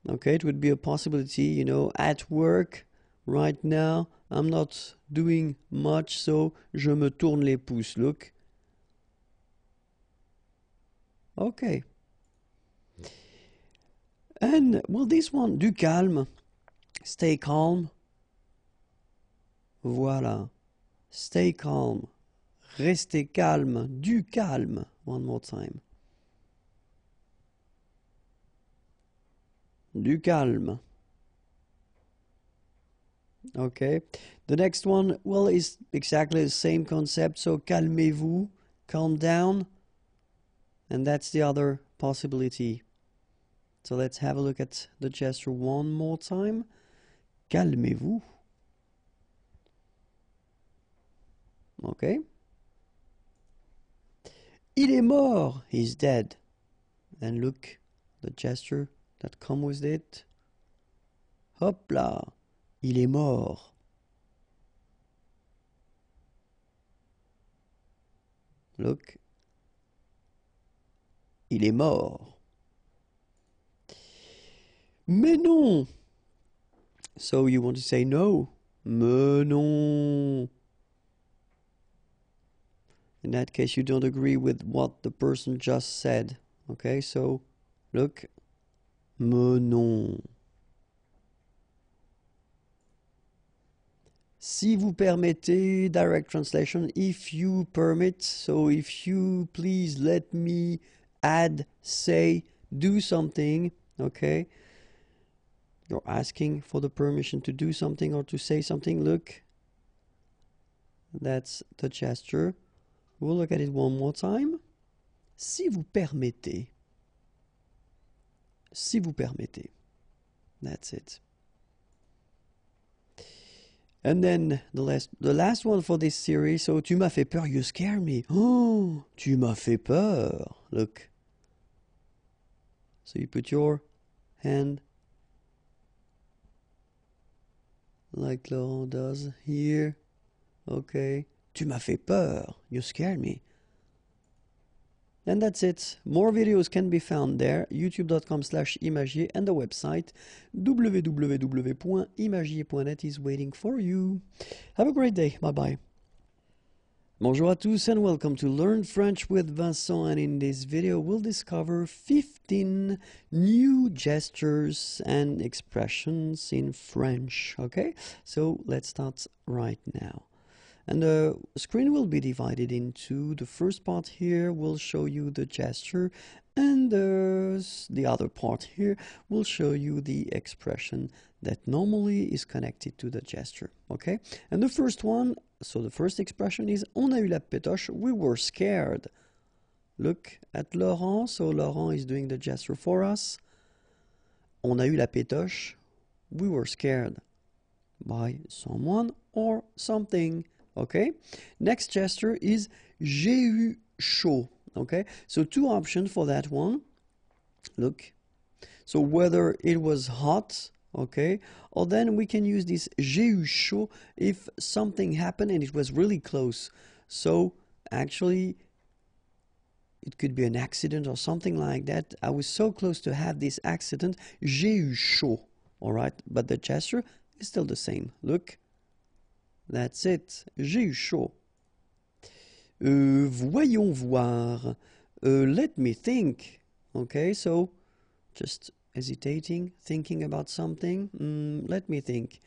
Okay, it would be a possibility, you know, at work right now, I'm not doing much, so je me tourne les pouces. Look. Okay. And, well, this one, du calme. Stay calm. Voilà. Stay calm. Restez calme. Du calme. One more time. Du calme. Okay. The next one, well, is exactly the same concept. So, calmez-vous. Calm down. And that's the other possibility. So let's have a look at the gesture one more time. Calmez-vous. Okay. Il est mort. He's dead. And look, the gesture that comes with it. Hop là. Il est mort. Look. Il est mort. Mais non. So you want to say no. Mais non. In that case, you don't agree with what the person just said. Okay, so look, Mais non. Si vous permettez, direct translation, if you permit, so if you please let me add, say, do something, okay? You're asking for the permission to do something or to say something. Look, that's the gesture. We'll look at it one more time. Si vous permettez. Si vous permettez. That's it. And then the last one for this series. So, tu m'as fait peur, you scare me. Oh, tu m'as fait peur. Look. So you put your hand like Laurent does here. Okay. Tu m'as fait peur. You scared me. And that's it. More videos can be found there. youtube.com/imagier and the website www.imagier.net is waiting for you. Have a great day. Bye-bye. Bonjour à tous and welcome to Learn French with Vincent, and in this video we'll discover 15 new gestures and expressions in French. Okay, so let's start right now. And the screen will be divided into the first part here will show you the gesture, and the other part here will show you the expression that normally is connected to the gesture. Okay, and the first one, so the first expression is on a eu la pétoche, we were scared. Look at Laurent, so Laurent is doing the gesture for us. On a eu la pétoche, we were scared by someone or something. Okay, next gesture is j'ai eu chaud. Okay, so two options for that one. Look, so whether it was hot, okay, or then we can use this j'ai eu chaud if something happened and it was really close. So actually it could be an accident or something like that. I was so close to have this accident, j'ai eu chaud. All right, but the gesture is still the same. Look. That's it. J'ai eu chaud. Voyons voir. Let me think. Okay, so just hesitating, thinking about something. Let me think.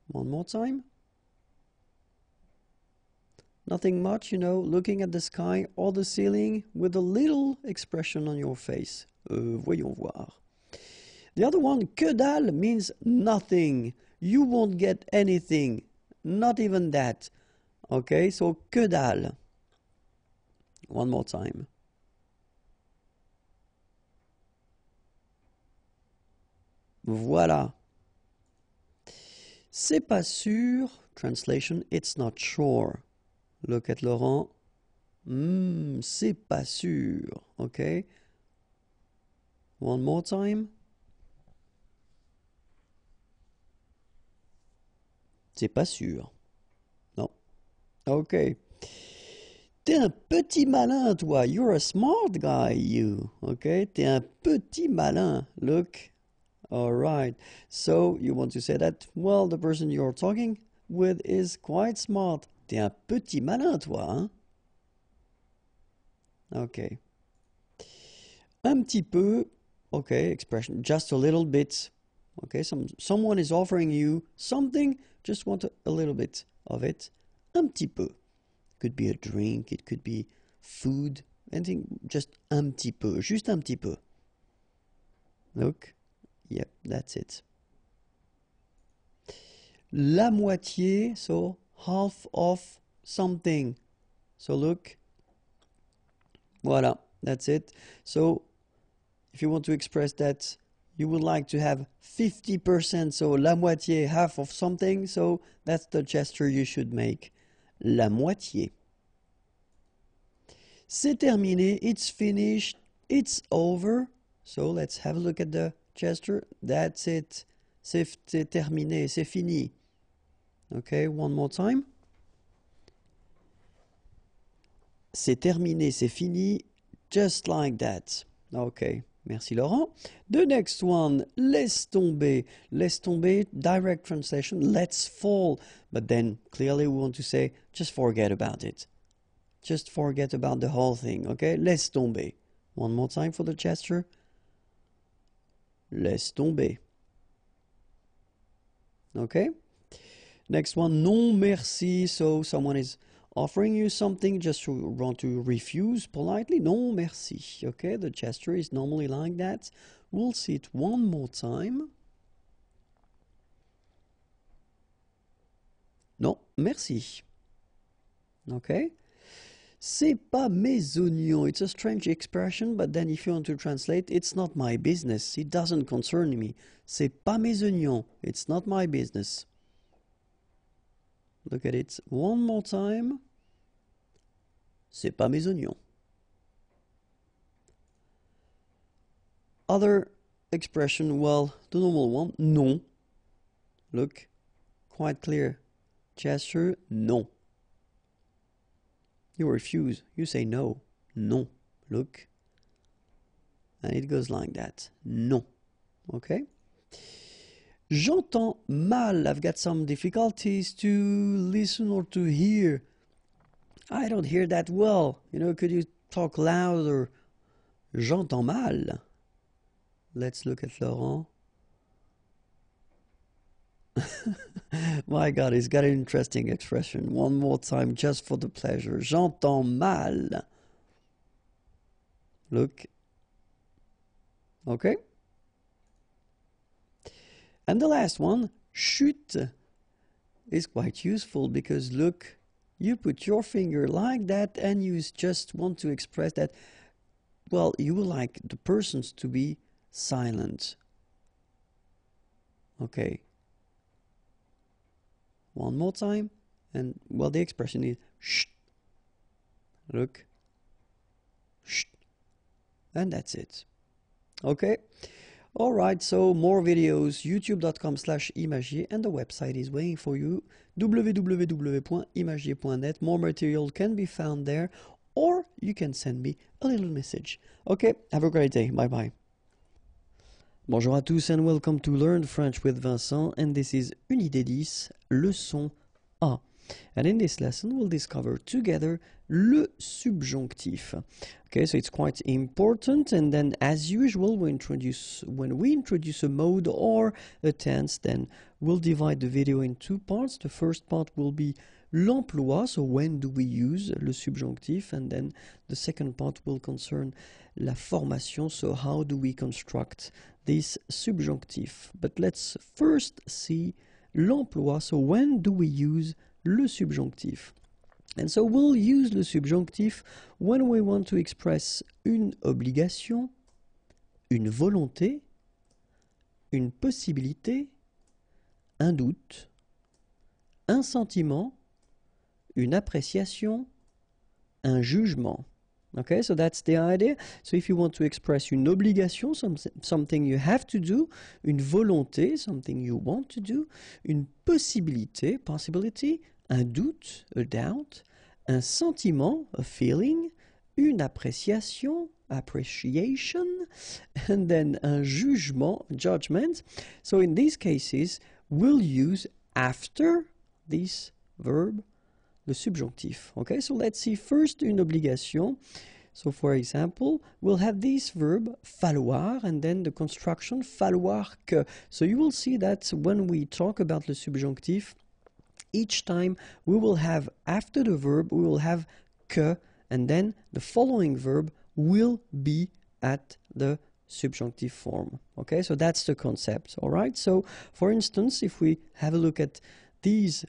One more time. Nothing much, you know, looking at the sky or the ceiling with a little expression on your face. Voyons voir. The other one, que dalle, means nothing. You won't get anything. Not even that. Okay, so que dalle. One more time. Voilà. C'est pas sûr. Translation, it's not sure. Look at Laurent. C'est pas sûr. Okay. One more time. C'est pas sûr. Non. Okay. T'es un petit malin, toi. You're a smart guy, you. Okay. T'es un petit malin. Look. All right. So you want to say that, well, the person you're talking with is quite smart. T'es un petit malin, toi, hein? Okay. Un petit peu. Okay, expression. Just a little bit. Okay, someone is offering you something, just want a little bit of it. Un petit peu. Could be a drink, it could be food, anything, just un petit peu, juste un petit peu. Look, yep, that's it. La moitié, so half of something. So look, voilà, that's it. So if you want to express that you would like to have 50%, so la moitié, half of something, so that's the gesture you should make. La moitié. C'est terminé, it's finished, it's over. So let's have a look at the gesture. That's it. C'est terminé, c'est fini. Okay, one more time. C'est terminé, c'est fini, just like that. Okay. Merci Laurent. The next one, laisse tomber. Laisse tomber, direct translation, let's fall. But then clearly we want to say, just forget about it. Just forget about the whole thing, okay? Laisse tomber. One more time for the gesture. Laisse tomber. Okay? Next one, non merci. So someone is offering you something, just you want to refuse politely. Non merci. Okay, the gesture is normally like that. We'll see it one more time. Non merci. Okay? C'est pas mes oignons. It's a strange expression, but then if you want to translate, it's not my business. It doesn't concern me. C'est pas mes oignons. It's not my business. Look at it one more time. C'est pas mes oignons. Other expression, well, the normal one, non. Look, quite clear gesture, non. You refuse, you say no, non. Look, and it goes like that, non. Okay? J'entends mal. I've got some difficulties to listen or to hear. I don't hear that well. You know, could you talk louder? J'entends mal. Let's look at Laurent. My God, he's got an interesting expression. One more time, just for the pleasure. J'entends mal. Look. Okay? And the last one, chute, is quite useful because look, you put your finger like that and you just want to express that, well, you would like the persons to be silent. Okay. One more time. And, well, the expression is shh. Look. Shh. And that's it. Okay. All right, so more videos, youtube.com/imagier, and the website is waiting for you, www.imagier.net. More material can be found there, or you can send me a little message. Okay, have a great day. Bye-bye. Bonjour à tous and welcome to Learn French with Vincent, and this is Unité 10, leçon A. And in this lesson, we'll discover together le subjonctif. Okay, so it's quite important. And then, as usual, when we introduce a mode or a tense, then we'll divide the video in two parts. The first part will be l'emploi, so when do we use le subjonctif, and then the second part will concern la formation, so how do we construct this subjonctif. But let's first see l'emploi, so when do we use le subjonctif. And so we'll use le subjonctif when we want to express une obligation, une volonté, une possibilité, un doute, un sentiment, une appréciation, un jugement. Okay, so that's the idea. So if you want to express une obligation, something you have to do, une volonté, something you want to do, une possibilité, possibility, un doute, a doubt, un sentiment, a feeling, une appréciation, appreciation, and then un jugement, judgment. So in these cases, we'll use after this verb le subjonctif. Okay, so let's see first une obligation. So for example, we'll have this verb falloir and then the construction falloir que. So you will see that when we talk about le subjonctif, each time we will have after the verb, we will have que, and then the following verb will be at the subjunctive form. Okay, so that's the concept. All right, so for instance, if we have a look at these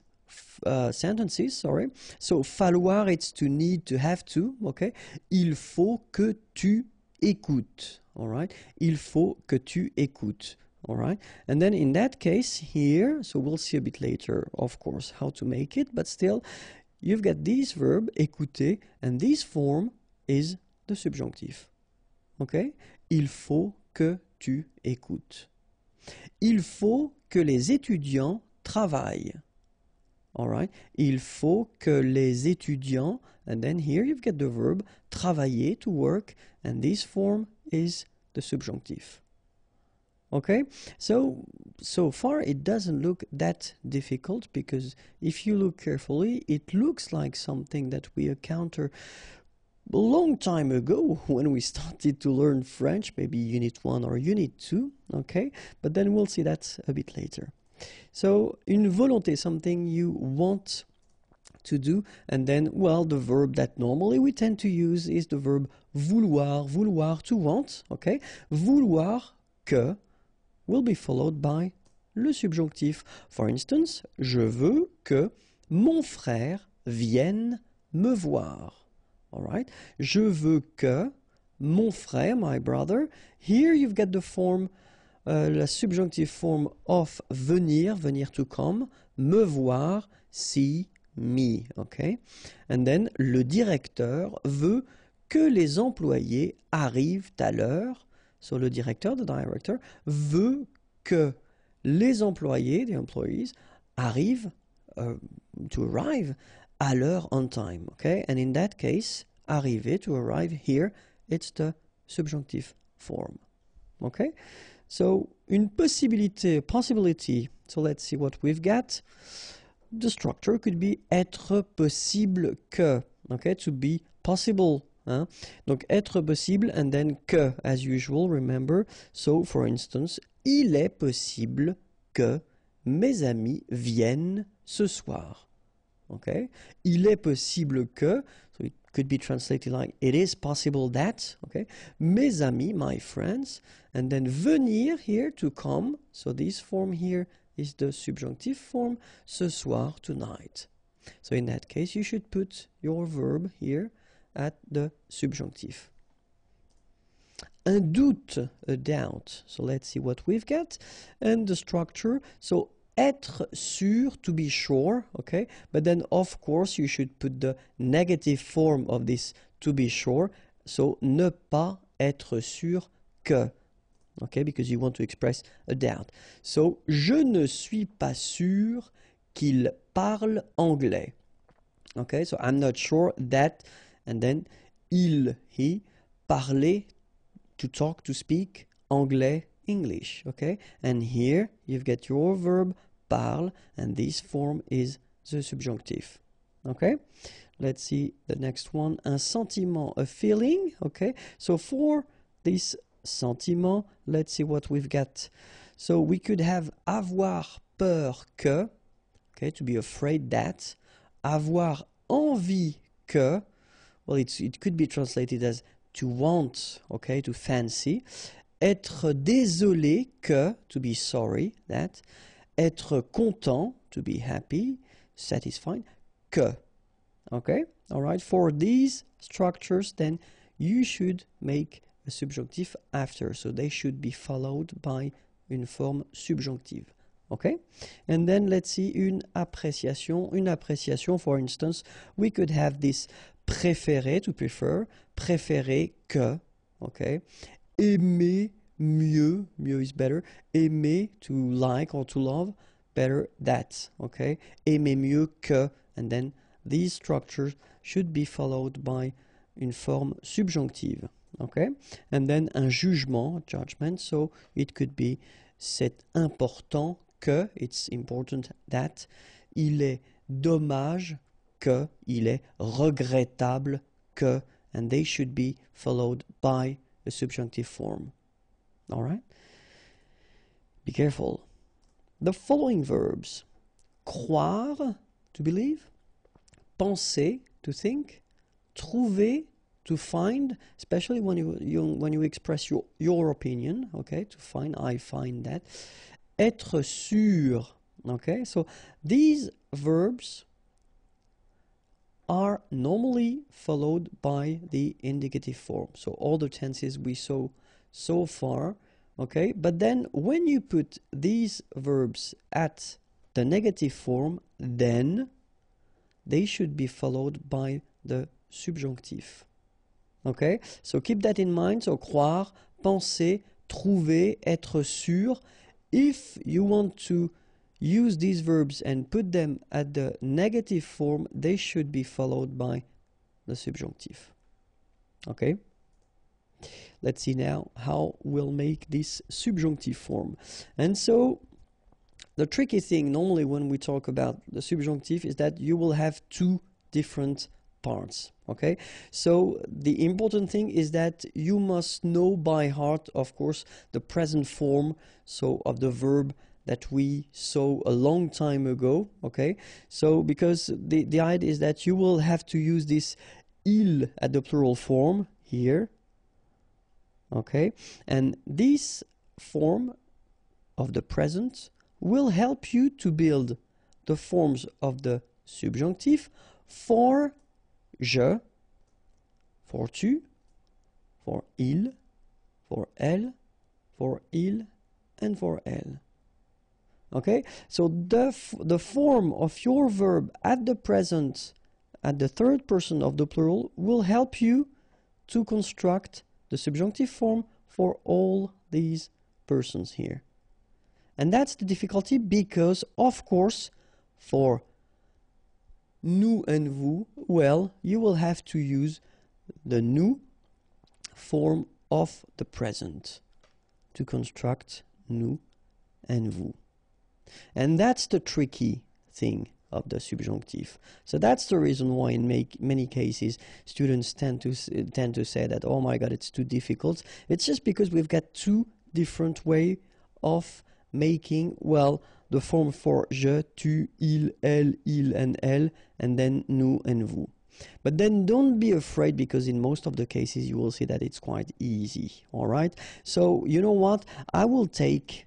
sentences, sorry. So, falloir, it's to need, to have to, okay? Il faut que tu écoutes, all right? Il faut que tu écoutes, all right? And then in that case here, so we'll see a bit later, of course, how to make it, but still, you've got this verb, écouter, and this form is the subjunctive, okay? Il faut que tu écoutes. Il faut que les étudiants travaillent. All right. Il faut que les étudiants, and then here you've got the verb travailler, to work, and this form is the subjunctive. Okay, so far it doesn't look that difficult because if you look carefully, it looks like something that we encounter a long time ago when we started to learn French, maybe Unit 1 or Unit 2, okay? But then we'll see that a bit later. So, une volonté, something you want to do, and then, well, the verb that normally we tend to use is the verb vouloir, vouloir, to want, okay? Vouloir que will be followed by le subjonctif. For instance, je veux que mon frère vienne me voir. All right? Je veux que mon frère, my brother. Here you've got the form, la subjunctive form of venir, venir to come, me voir, see me. Okay? And then le directeur veut que les employés arrivent à l'heure. So le directeur, the director, veut que les employés, the employees, arrivent, to arrive, à l'heure, on time, okay? And in that case, arriver, to arrive, here, it's the subjunctive form, okay? So, une possibility, so let's see what we've got. The structure could be être possible que, okay? To be possible, hein? Donc, être possible, and then que, as usual, remember. So, for instance, il est possible que mes amis viennent ce soir. Okay? Il est possible que, so it could be translated like it is possible that, okay? Mes amis, my friends, and then venir here, to come, so this form here is the subjunctive form, ce soir, tonight. So in that case, you should put your verb here at the subjunctive. Un doute, a doubt. So let's see what we've got. And the structure, so être sûr, to be sure, okay? But then, of course, you should put the negative form of this to be sure. So, ne pas être sûr que, okay? Because you want to express a doubt. So, je ne suis pas sûr qu'il parle anglais. Okay? So, I'm not sure that, and then, il, he, parler, to talk, to speak, anglais, English, okay? And here you've got your verb parle, and this form is the subjunctive, okay? Let's see the next one. Un sentiment, a feeling, okay? So for this sentiment, let's see what we've got. So we could have avoir peur que, okay, to be afraid that. Avoir envie que, well, it could be translated as to want, okay, to fancy. Être désolé que, to be sorry, that. Être content, to be happy, satisfied, que. Okay? Alright, for these structures, then you should make a subjunctive after. So they should be followed by une forme subjonctive. Okay? And then let's see une appréciation. Une appréciation, for instance, we could have this préférer, to prefer, préférer que. Okay? Aimer mieux, mieux is better. Aimer, to like or to love, better that. Okay? Aimer mieux que, and then these structures should be followed by une forme subjonctive. Okay? And then un jugement, judgment, so it could be c'est important que, it's important that, il est dommage que, il est regrettable que, and they should be followed by a subjunctive form. Alright? Be careful. The following verbs: croire, to believe, penser, to think, trouver, to find, especially when you express your opinion, okay, to find, I find that. Être sûr, okay, so these verbs are normally followed by the indicative form. So all the tenses we saw so far, okay, but then when you put these verbs at the negative form, then they should be followed by the subjunctive. Okay, so keep that in mind. So croire, penser, trouver, être sûr. If you want to use these verbs and put them at the negative form, they should be followed by the subjunctive. Okay? Let's see now how we'll make this subjunctive form. And so, the tricky thing normally when we talk about the subjunctive is that you will have two different parts. Okay, so the important thing is that you must know by heart, of course, the present form, so of the verb that we saw a long time ago. Okay, so because the idea is that you will have to use this il at the plural form here. Okay, and this form of the present will help you to build the forms of the subjunctif for je, for tu, for il, for elle, for il, and for elle. Okay, so the form of your verb at the present, at the third person of the plural, will help you to construct the subjunctive form for all these persons here. And that's the difficulty because, of course, for nous and vous, well, you will have to use the nous form of the present to construct nous and vous. And that's the tricky thing of the subjunctive. So that's the reason why in many cases students tend to say that, oh my god, it's too difficult. It's just because we've got two different ways of making, well, the form for je, tu, il, elle, and elle, and then nous and vous. But then don't be afraid, because in most of the cases you will see that it's quite easy. All right, so you know what, I will take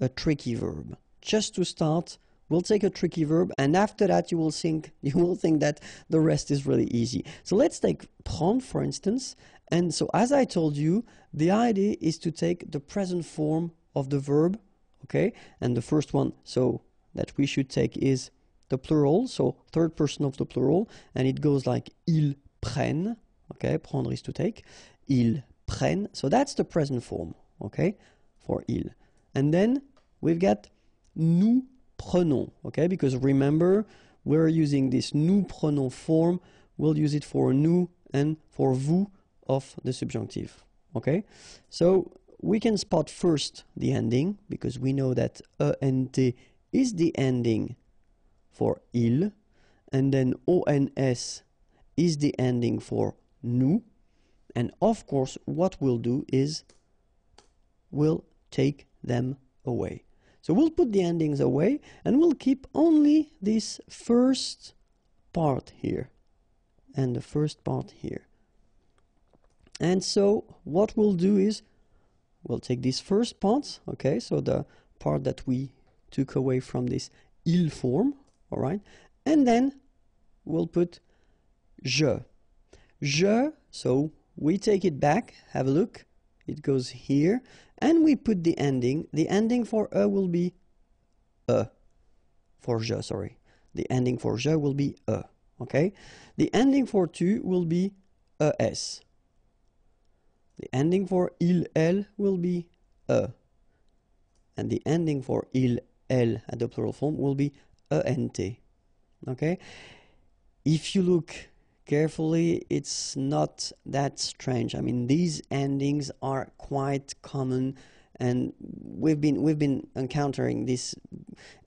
a tricky verb just to start. We'll take a tricky verb, and after that you will think that the rest is really easy. So let's take prendre, for instance. And so as I told you, the idea is to take the present form of the verb, okay? And the first one, so that we should take, is the plural, so third person of the plural, and it goes like ils prennent, okay? Prendre is to take. Ils prennent, so that's the present form, okay? For ils. And then we've got nous prenons, okay? Because remember, we're using this nous prenons form. We'll use it for nous and for vous of the subjunctive, okay? So we can spot first the ending, because we know that ENT is the ending for il, and then ONS is the ending for nous. And of course, what we'll do is we'll take them away. So we'll put the endings away, and we'll keep only this first part here and the first part here. And so what we'll do is we'll take this first part, okay, so the part that we took away from this il form, all right, and then we'll put je. Je, so we take it back, have a look, it goes here, and we put the ending. The ending for will be for je, sorry. The ending for je will be okay? The ending for tu will be es. The ending for il, elle will be and the ending for il, elle at the plural form will be ent. Okay? If you look carefully, it's not that strange. I mean, these endings are quite common, and we've been encountering these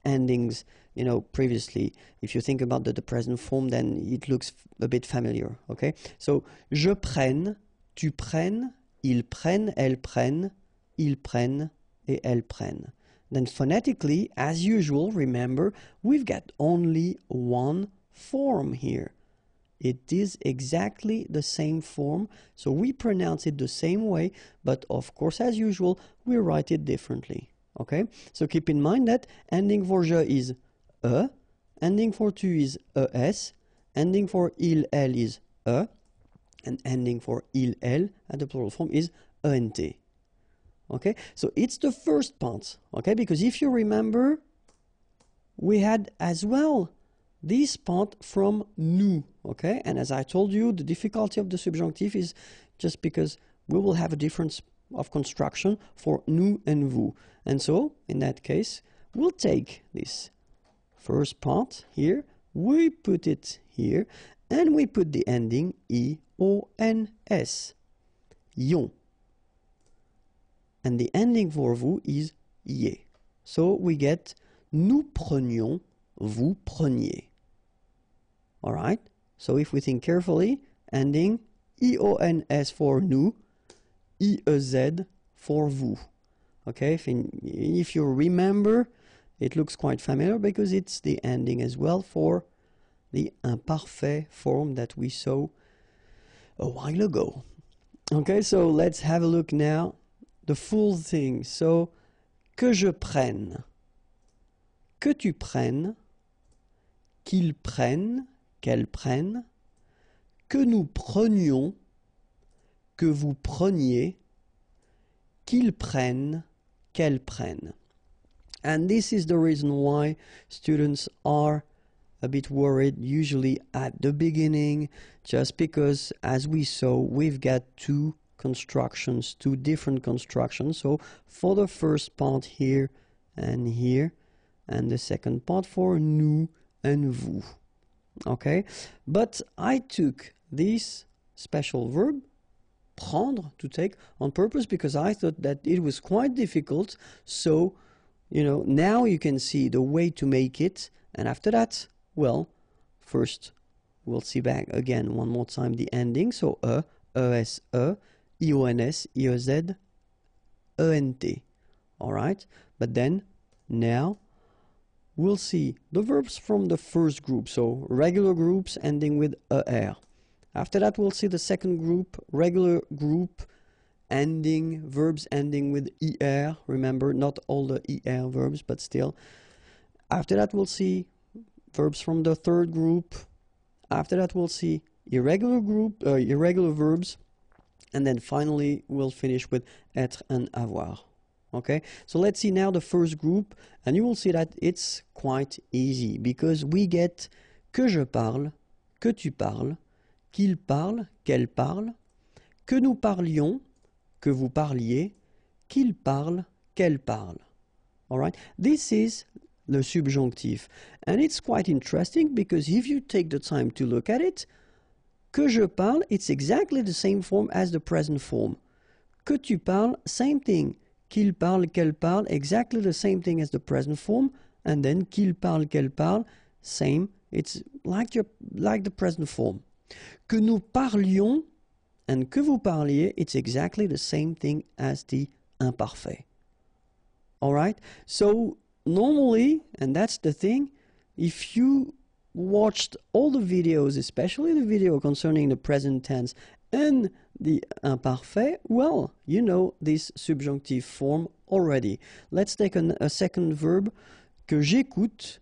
endings, you know, previously. If you think about the present form, then it looks a bit familiar. Okay? So je prenne, tu prennes, ils prennent, elles prennent, ils prennent, et elles prennent. Then phonetically, as usual, remember, we've got only one form here. It is exactly the same form, so we pronounce it the same way, but of course, as usual, we write it differently. Okay? So keep in mind that ending for je is ending for tu is es, ending for il, elle is and ending for il, elle at the plural form is ent. Okay? So it's the first part, okay? Because if you remember, we had as well this part from nous, okay? And as I told you, the difficulty of the subjunctive is just because we will have a difference of construction for nous and vous. And so, in that case, we'll take this first part here, we put it here, and we put the ending I-O-N-S, ion. And the ending for vous is iez. So we get nous prenions, vous preniez. All right? So if we think carefully, ending IONS for nous, IEZ for vous. Okay, if you remember, it looks quite familiar because it's the ending as well for the imparfait form that we saw a while ago. Okay, so let's have a look now, the full thing. So, que je prenne, que tu prennes, qu'ils prennent, qu'elles prennent, que nous prenions, que vous preniez, qu'ils prennent, qu'elles prennent. And this is the reason why students are a bit worried usually at the beginning, just because, as we saw, we've got two different constructions. So for the first part here, and the second part for nous and vous. Okay, but I took this special verb, prendre, to take, on purpose because I thought that it was quite difficult. So, you know, now you can see the way to make it, and after that, well, first we'll see back again one more time the ending. So ES, IONS, IEZ, ENT. Alright, but then now we'll see the verbs from the first group, so regular groups ending with ER. After that we'll see the second group, regular group verbs ending with ER. Remember, not all the ER verbs, but still. After that we'll see verbs from the third group. After that we'll see irregular verbs, and then finally we'll finish with être and avoir. Okay, so let's see now the first group, and you will see that it's quite easy because we get que je parle, que tu parles, qu'il parle, qu'elle parle, que nous parlions, que vous parliez, qu'il parle, qu'elle parle. Alright, this is the subjonctif, and it's quite interesting because if you take the time to look at it, que je parle, it's exactly the same form as the present form. Que tu parles, same thing. Qu'il parle, qu'elle parle, exactly the same thing as the present form, and then qu'il parle, qu'elle parle, same. It's like the present form. Que nous parlions and que vous parliez, it's exactly the same thing as the imparfait. Alright? So normally, and that's the thing, if you watched all the videos, especially the video concerning the present tense and the imparfait, well, you know this subjunctive form already. Let's take a second verb. Que j'écoute,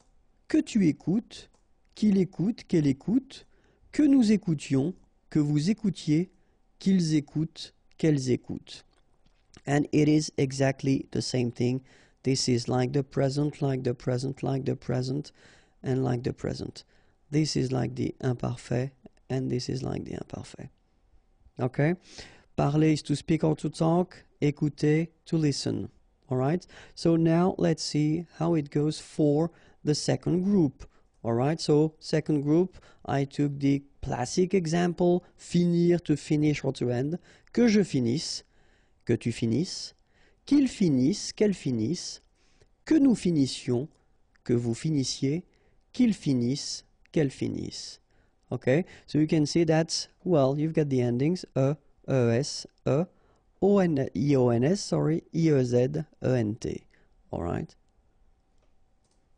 que tu écoutes, qu'il écoute, qu'elle écoute, que nous écoutions, que vous écoutiez, qu'ils écoutent, qu'elles écoutent. And it is exactly the same thing. This is like the present, like the present, like the present, and like the present. This is like the imparfait, and this is like the imparfait. Okay? Parler is to speak or to talk. Écouter, to listen. Alright? So now let's see how it goes for the second group. Alright? So second group, I took the classic example, finir, to finish or to end. Que je finisse, que tu finisses, qu'il finisse, qu'elle finisse, que nous finissions, que vous finissiez, qu'il finisse, qu'elle finisse. Okay, so you can see that, well, you've got the endings ES, IONS, sorry, IEZ, ENT. Alright?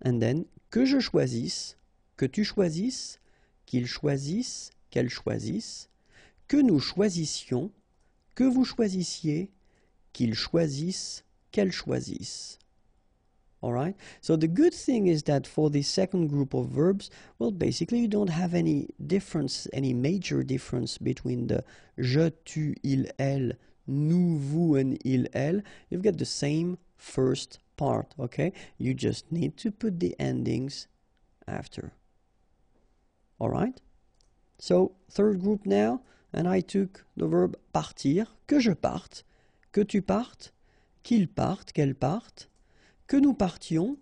And then, que je choisisse, que tu choisisses, qu'il choisisse, qu'elle choisisse, que nous choisissions, que vous choisissiez, qu'ils choisissent, qu'elles choisissent. Alright? So the good thing is that for the second group of verbs, well, basically you don't have any difference, any major difference between the je, tu, il, elle, nous, vous, and il, elle. You've got the same first part, okay? You just need to put the endings after. Alright? So, third group now, and I took the verb partir, que je parte, que tu partes, qu'il parte, qu'elle parte, que nous partions,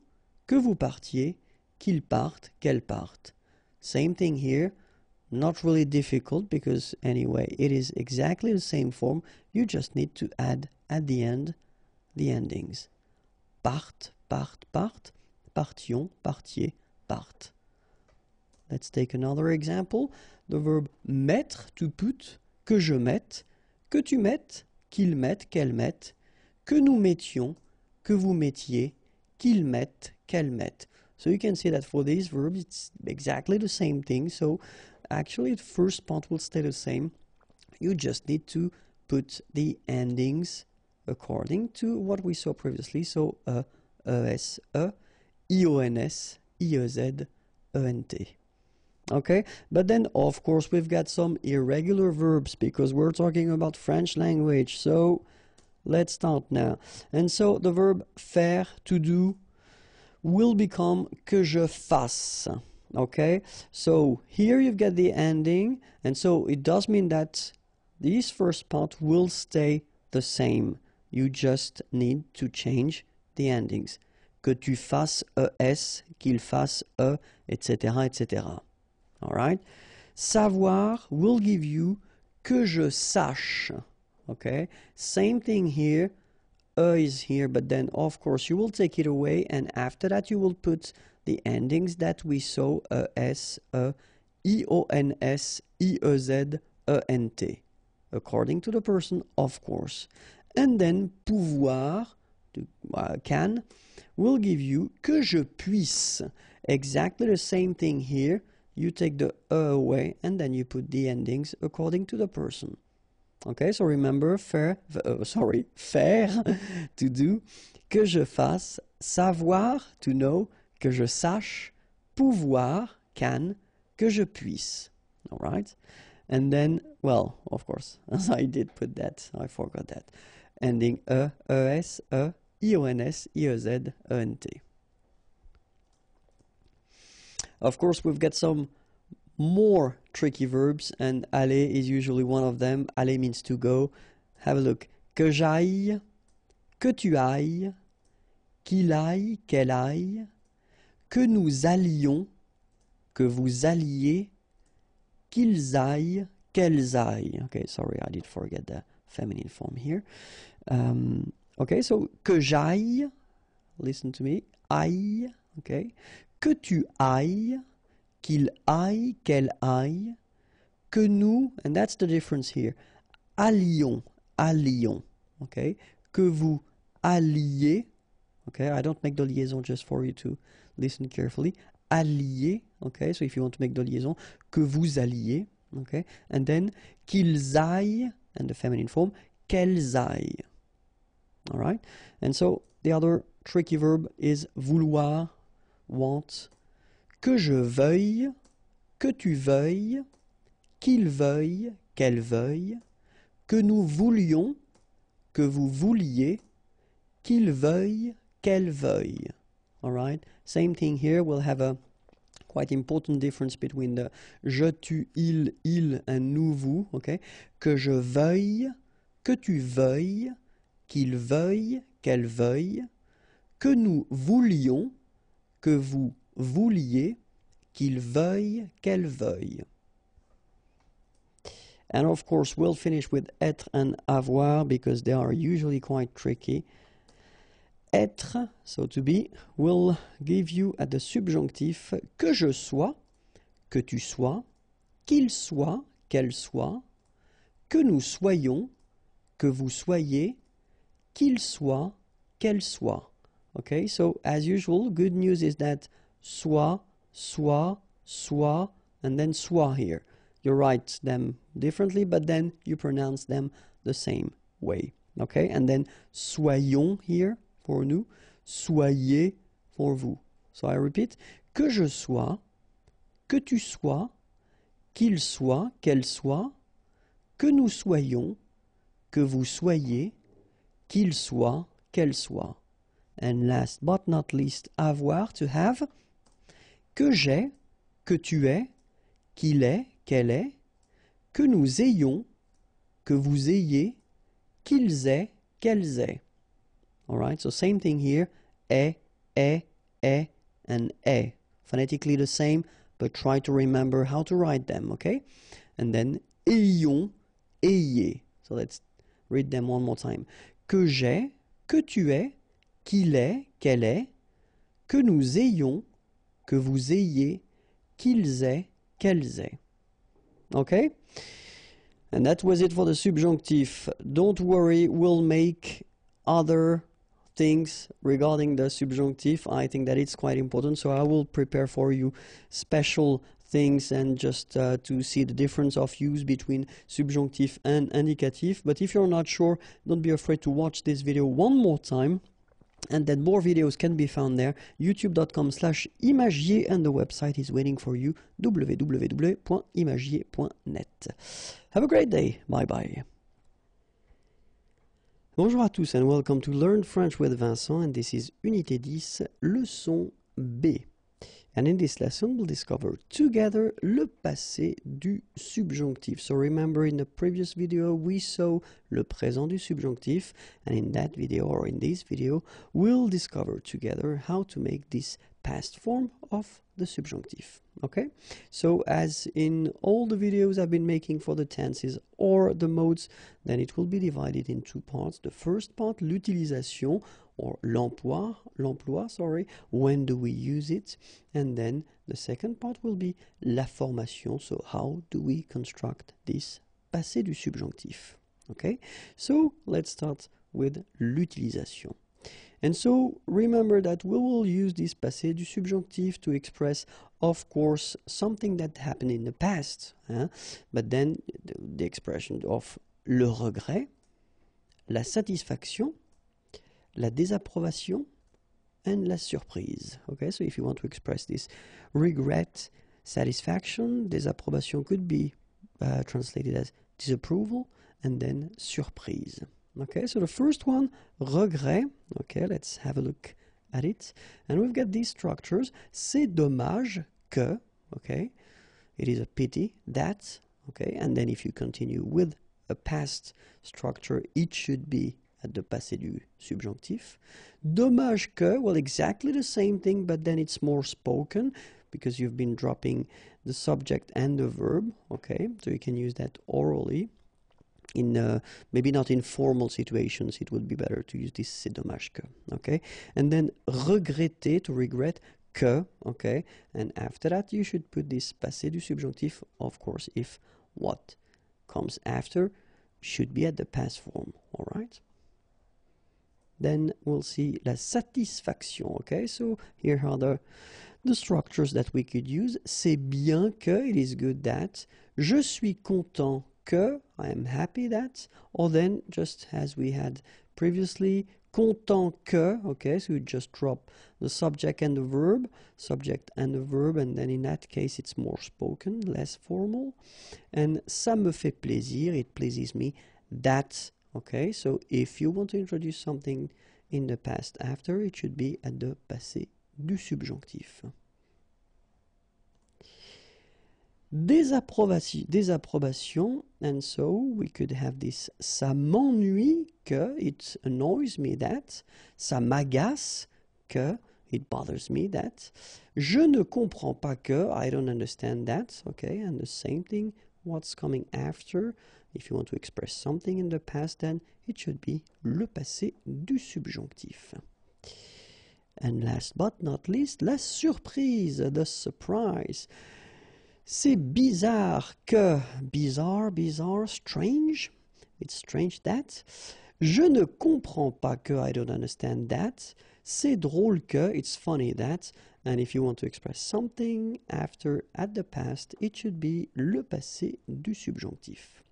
que vous partiez, qu'ils partent, qu'elles partent. Same thing here, not really difficult because anyway, it is exactly the same form. You just need to add at the end the endings. Parte, part, part, partions, partiez, part. Let's take another example. the verb mettre, to put, que je mette, que tu mettes, qu'il mette, qu'elle mette, que nous mettions, que vous mettiez, qu'ils mettent, qu'elle mette. So you can see that for these verbs it's exactly the same thing. So actually the first part will stay the same. You just need to put the endings according to what we saw previously. So ES, IONS, IEZ, ENT. Okay, but then of course we've got some irregular verbs because we're talking about French language. So let's start now. And so the verb faire, to do, will become que je fasse. Okay, so here you've got the ending, and so it does mean that this first part will stay the same. You just need to change the endings. Que tu fasses ES, qu'il fasse E, etc., etc. Alright? Savoir will give you que je sache. Okay? Same thing here. Is here, but then of course you will take it away, and after that you will put the endings that we saw: ES, IONS, IEZ, ENT, according to the person, of course. And then pouvoir, can, will give you que je puisse. Exactly the same thing here. You take the away, and then you put the endings according to the person. Okay, so remember, faire, to do, que je fasse, savoir, to know, que je sache, pouvoir, can, que je puisse. All right? And then, well, of course, as I did put that, I forgot that. Ending ES, IONS, IEZ, ENT. Of course, we've got some more tricky verbs, and aller is usually one of them. Aller means to go. Have a look. Que j'aille, que tu ailles, qu'il aille, qu'elle aille, que nous allions, que vous alliez, qu'ils aillent, qu'elles aillent. Okay, sorry, I did forget the feminine form here. Okay, so que j'aille, listen to me, aille, okay, que tu ailles, qu'il aille, qu'elle aille, que nous, and that's the difference here, allions, okay, que vous alliez, okay, I don't make the liaison just for you to listen carefully, alliez, okay, so if you want to make the liaison, que vous alliez, okay, and then qu'ils aillent, and the feminine form, qu'elles aillent, alright, and so the other tricky verb is vouloir, want, que je veuille, que tu veuilles, qu'il veuille, qu'elle veuille, que nous voulions, que vous vouliez, qu'il veuille, qu'elle veuille. All right? Same thing here. We'll have a quite important difference between the je, tu, il, and nous, vous. Okay? Que je veuille, que tu veuilles, qu'il veuille, qu'elle veuille, que nous voulions, que vous vouliez, qu'il veuille, qu'elle veuille. And of course, we'll finish with être and avoir because they are usually quite tricky. Être, so to be, will give you at the subjonctif que je sois, que tu sois, qu'il soit, qu'elle soit, que nous soyons, que vous soyez, qu'il soit, qu'elle soit. Okay, so as usual, good news is that soit, and then soit here. You write them differently, but then you pronounce them the same way. Okay, and then soyons here for nous, soyez for vous. So I repeat, que je sois, que tu sois, qu'il soit, qu'elle soit, que nous soyons, que vous soyez, qu'il soit, qu'elle soit. And last but not least, avoir, to have, que j'ai, que tu es, qu'il est, qu'elle est, que nous ayons, que vous ayez, qu'ils aient, qu'elles aient. Alright, so same thing here, est, and est. Phonetically the same, but try to remember how to write them, okay? And then ayons, ayez. So let's read them one more time. Que j'ai, que tu es, qu'il est, qu'elle est, que nous ayons, que vous ayez, qu'ils aient, qu'elles aient. Okay? And that was it for the subjunctive. Don't worry, we'll make other things regarding the subjunctive. I think that it's quite important, so I will prepare for you special things and just to see the difference of use between subjunctive and indicative. But if you're not sure, don't be afraid to watch this video one more time, and then more videos can be found there, youtube.com/imagier, and the website is waiting for you, www.imagier.net. Have a great day. Bye bye. Bonjour à tous and welcome to Learn French with Vincent, and this is Unité 10, leçon B. And in this lesson, we'll discover together le passé du subjonctif. So remember, in the previous video, we saw le présent du subjonctif, and in that video, or in this video, we'll discover together how to make this past form of the subjunctif. Okay? So as in all the videos I've been making for the tenses or the modes, then it will be divided in two parts. The first part, l'utilisation, or l'emploi, sorry, when do we use it? And then the second part will be la formation, so how do we construct this passé du subjonctif? Okay? So let's start with l'utilisation. And so remember that we will use this passé du subjonctif to express, of course, something that happened in the past. But then the expression of le regret, la satisfaction, la désapprobation, and la surprise. Okay, so if you want to express this regret, satisfaction, désapprobation could be translated as disapproval, and then surprise. Okay, so the first one, regret. Okay, let's have a look at it. And we've got these structures. C'est dommage que, okay, it is a pity that, okay, and then if you continue with a past structure, it should be at the passé du subjonctif. Dommage que, well, exactly the same thing, but then it's more spoken because you've been dropping the subject and the verb, okay, so you can use that orally. In maybe not in formal situations, it would be better to use this c'est dommage que, okay? And then regretter, to regret, que, okay? And after that, you should put this passé du subjonctif, of course, if what comes after should be at the past form, all right? Then we'll see la satisfaction, okay? So here are the structures that we could use. C'est bien que, it is good that. Je suis content que, I am happy that. Or then, just as we had previously, content que, okay, so you just drop the subject and the verb, and then in that case it's more spoken, less formal. And ça me fait plaisir, it pleases me, that, okay, so if you want to introduce something in the past after, it should be at the passé du subjonctif. Désapprobation, and so we could have this ça m'ennuie que, it annoys me that, ça m'agace que, it bothers me that, je ne comprends pas que, I don't understand that, okay, and the same thing, what's coming after, if you want to express something in the past, then it should be le passé du subjonctif. And last but not least, la surprise, the surprise. C'est bizarre que, bizarre, strange, it's strange that. Je ne comprends pas que, I don't understand that. C'est drôle que, it's funny that. And if you want to express something after, at the past, it should be le passé du subjonctif.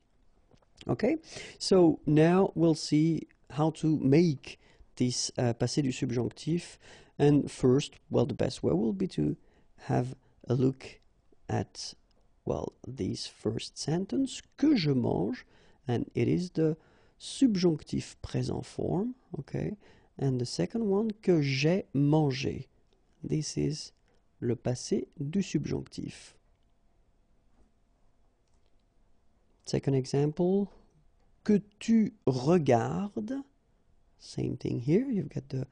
Okay, so now we'll see how to make this passé du subjonctif. And first, well, the best way will be to have a look at, well, this first sentence, que je mange, and it is the subjonctif présent form, okay, and the second one, que j'ai mangé, this is le passé du subjonctif. Second example, que tu regardes, same thing here, you've got the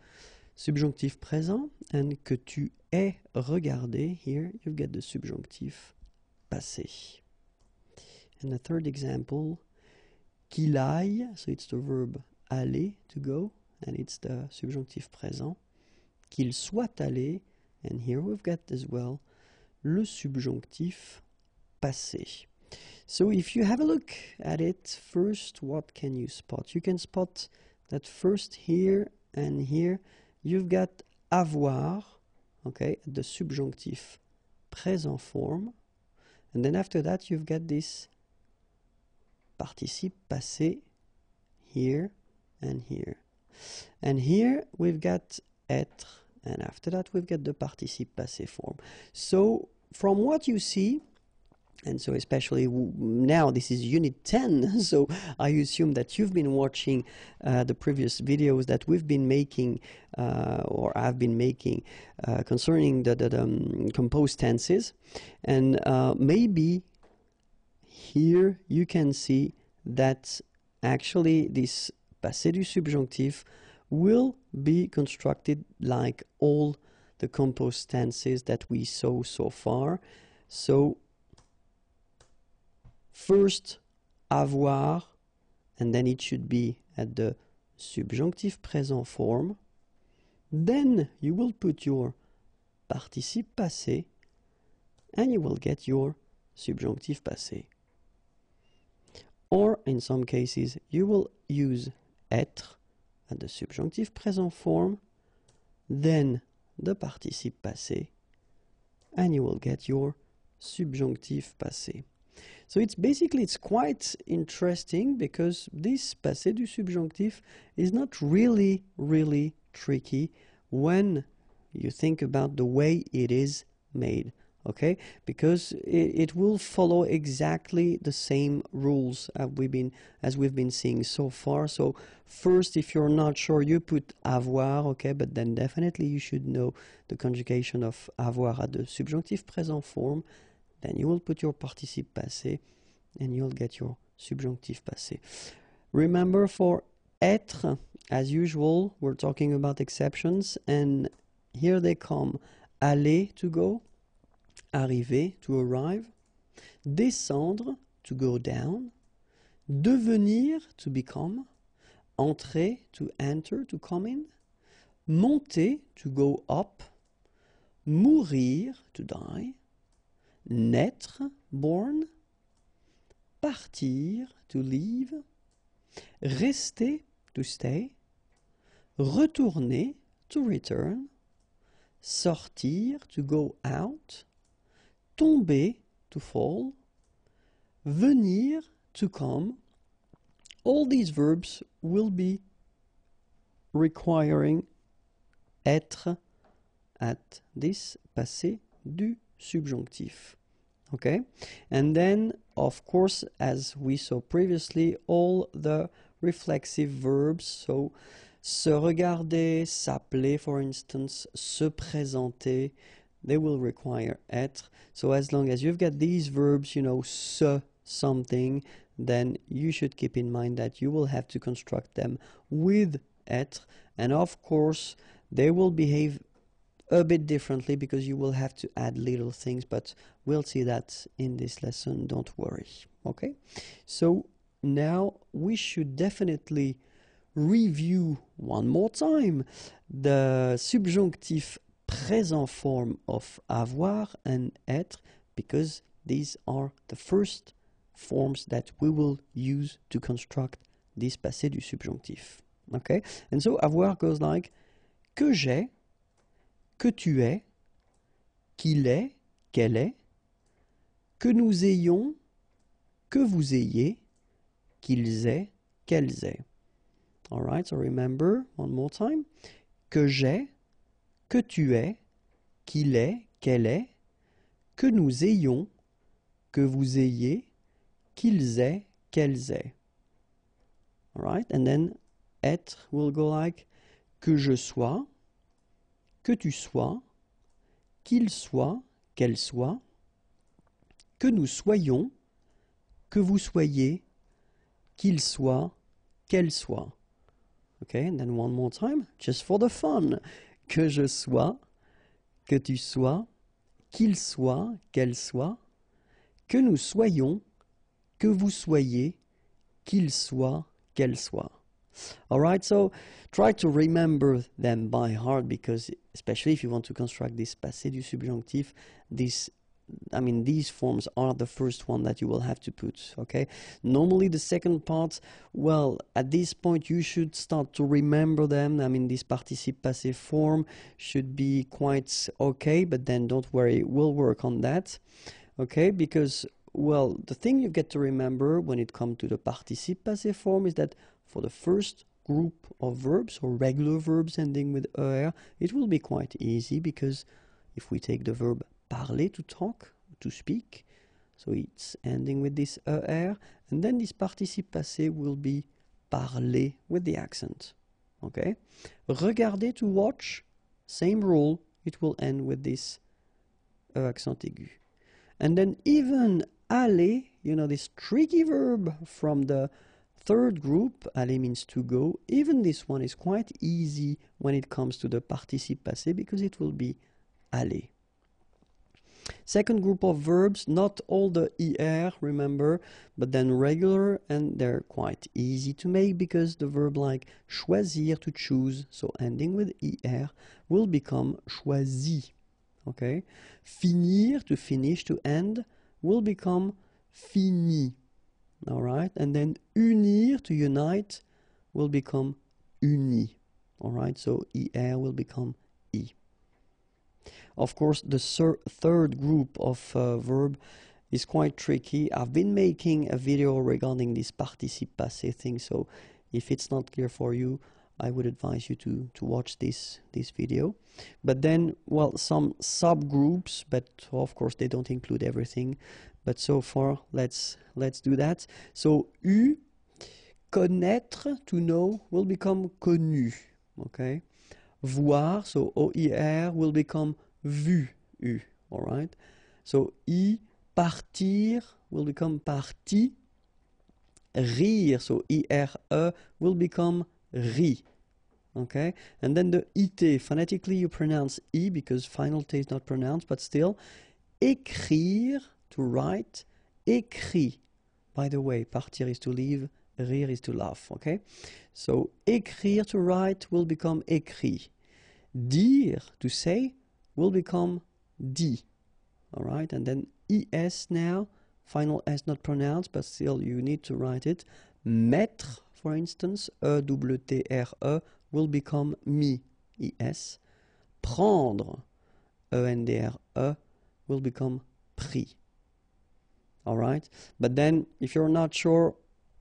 subjonctif présent, and que tu aies regardé, here you've got the subjonctif passé. And the third example, qu'il aille, so it's the verb aller, to go, and it's the subjonctif présent. Qu'il soit allé, and here we've got as well le subjonctif passé. So if you have a look at it, first, what can you spot? You can spot that first here and here, you've got avoir, okay, the subjunctif présent forme. And then after that, you've got this participe passé here and here. And here, we've got être. And after that, we've got the participe passé form. So from what you see, and so especially now this is unit 10, so I assume that you've been watching the previous videos that we've been making or I've been making concerning the composed tenses. And maybe here you can see that actually this passé du subjonctif will be constructed like all the composed tenses that we saw so far. So first avoir, and then it should be at the subjunctif présent form. Then you will put your participe passé and you will get your subjunctif passé. Or in some cases you will use être at the subjunctif présent form, then the participe passé, and you will get your subjunctif passé. So it's quite interesting because this passé du subjonctif is not really tricky when you think about the way it is made. Okay, because it will follow exactly the same rules as we've been seeing so far. So first, if you're not sure, you put avoir, okay, but then definitely you should know the conjugation of avoir at the subjunctif présent form. Then you will put your participe passé and you'll get your subjunctif passé. Remember, for être, as usual, we're talking about exceptions, and here they come: aller, to go; arriver, to arrive; descendre, to go down; devenir, to become; entrer, to enter, to come in; monter, to go up; mourir, to die; naître, born; partir, to leave; rester, to stay; retourner, to return; sortir, to go out; tomber, to fall; venir, to come. All these verbs will be requiring être at this passé du subjonctif. Okay, and then of course, as we saw previously, all the reflexive verbs, so se regarder, s'appeler, for instance, se présenter, they will require être. So as long as you've got these verbs, you know, se something, then you should keep in mind that you will have to construct them with être. And of course, they will behave a bit differently because you will have to add little things, but we'll see that in this lesson, don't worry. Okay, so now we should definitely review one more time the subjunctif présent form of avoir and être, because these are the first forms that we will use to construct this passé du subjonctif. Okay, and so avoir goes like que j'ai, que tu es, qu'il est, qu'elle est, que nous ayons, que vous ayez, qu'ils aient, qu'elles aient. All right, so remember one more time. Que j'ai, que tu es, qu'il est, qu'elle est, que nous ayons, que vous ayez, qu'ils aient, qu'elles aient. All right, and then être will go like que je sois, que tu sois, qu'il soit, qu'elle soit, que nous soyons, que vous soyez, qu'il soit, qu'elle soit. Okay, and then one more time, just for the fun. Que je sois, que tu sois, qu'il soit, qu'elle soit, que nous soyons, que vous soyez, qu'il soit, qu'elle soit. All right, so try to remember them by heart, because especially if you want to construct this passé du subjonctif, this I mean, these forms are the first one that you will have to put, okay? Normally the second part, well, at this point you should start to remember them. I mean, this participe passé form should be quite okay, but then don't worry, we'll work on that, okay? Because, well, the thing you get to remember when it comes to the participe passé form is that for the first group of verbs, or regular verbs ending with er, it will be quite easy, because if we take the verb parler, to talk, to speak, so it's ending with this er, and then this participe passé will be parler with the accent, okay? Regarder, to watch, same rule, it will end with this accent aigu. And then even aller, you know, this tricky verb from the third group, aller means to go, even this one is quite easy when it comes to the participe passé, because it will be aller. Second group of verbs, not all the er, remember, but then regular, and they're quite easy to make, because the verb like choisir, to choose, so ending with er, will become choisi, okay? Finir, to finish, to end, will become fini. All right, and then unir, to unite, will become uni. All right, so er will become i. Of course, the third group of verb is quite tricky. I've been making a video regarding this participe passé thing, so if it's not clear for you, I would advise you to watch this video. But then, well, some subgroups, but of course they don't include everything. But so far, let's do that. So u, connaître, to know, will become connu. Okay. Voir, so oir, will become vu. U. All right. So i, partir, will become parti. Rire, so ire, will become ri. Okay, and then the it, phonetically you pronounce i because final t is not pronounced, but still. Écrire, to write, écrit. By the way, partir is to leave, rire is to laugh, okay? So écrire, to write, will become écrit. Dire, to say, will become dit. All right, and then es now, final s not pronounced, but still you need to write it. Mettre, for instance, E-W-T-R-E, will become mi, es. Prendre, E-N-D-R-E, will become prix. All right, but then if you're not sure,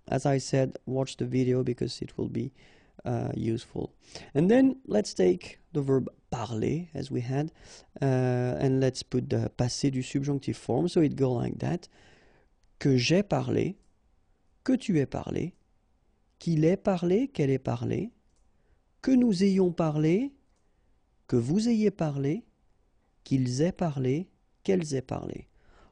as I said, watch the video because it will be useful. And then let's take the verb parler as we had, and let's put the passé du subjonctif form. So it goes like that: que j'ai parlé, que tu aies parlé, qu'il ait parlé, qu'elle ait parlé, que nous ayons parlé, que vous ayez parlé, qu'ils aient parlé, qu'elles aient parlé.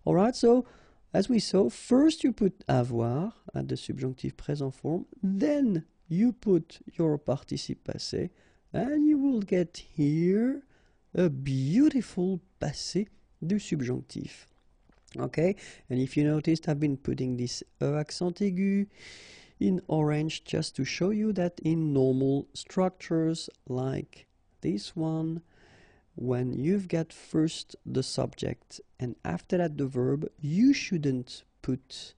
All right, so as we saw, first you put avoir at the subjunctive present form, then you put your participe passé, and you will get here a beautiful passé du subjonctif. Okay, and if you noticed, I've been putting this accent aigu in orange just to show you that in normal structures like this one, when you've got first the subject and after that the verb, you shouldn't put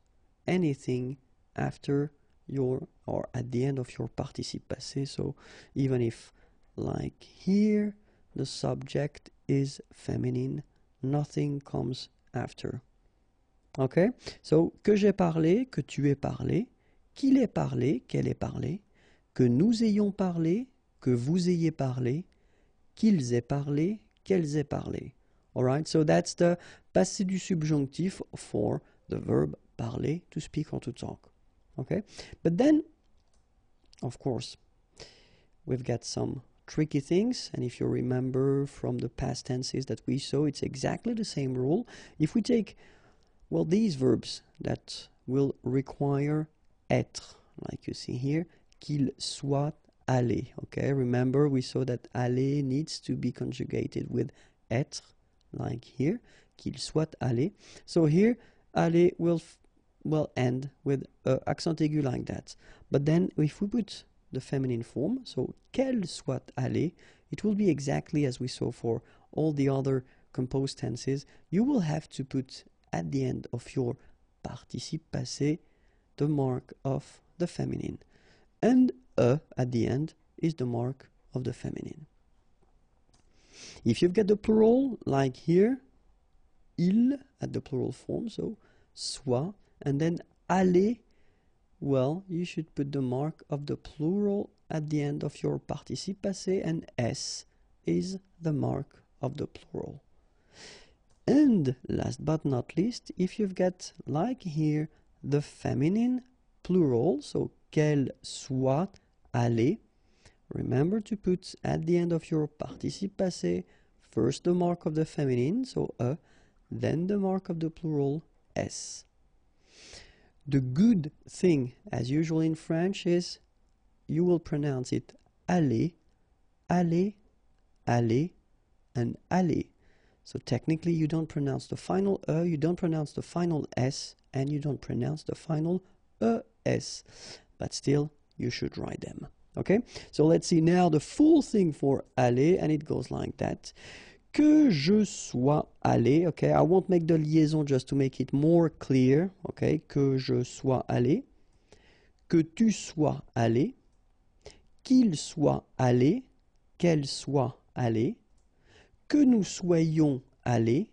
anything after your or at the end of your participe passé. So even if, like here, the subject is feminine, nothing comes after. Okay, so que j'ai parlé, que tu aies parlé, qu'il ait parlé, qu'elle ait parlé, que nous ayons parlé, que vous ayez parlé, qu'ils aient parlé, qu'elles aient parlé. Alright, so that's the passé du subjonctif for the verb parler, to speak or to talk. Okay, but then, of course, we've got some tricky things, and if you remember from the past tenses that we saw, it's exactly the same rule. If we take, well, these verbs that will require être, like you see here, qu'il soit aller. Okay, remember we saw that aller needs to be conjugated with être, like here, qu'il soit aller. So here, aller will end with accent aigu like that. But then if we put the feminine form, so qu'elle soit aller, it will be exactly as we saw for all the other composed tenses, you will have to put at the end of your participe passé the mark of the feminine. And at the end is the mark of the feminine. If you've got the plural, like here, il at the plural form, so soit, and then aller, well, you should put the mark of the plural at the end of your participe passé, and s is the mark of the plural. And last but not least, if you've got, like here, the feminine plural, so qu'elle soit allée, remember to put at the end of your participe passé first the mark of the feminine, so then the mark of the plural, s. The good thing, as usual in French, is you will pronounce it aller, aller, aller, and aller. So technically you don't pronounce the final you don't pronounce the final s, and you don't pronounce the final es, but still you should write them. Okay, so let's see now the full thing for aller, and it goes like that. Que je sois allé, okay, I won't make the liaison just to make it more clear, okay, que je sois allé, que tu sois allé, qu'il soit allé, qu'elle soit allée, que nous soyons allés,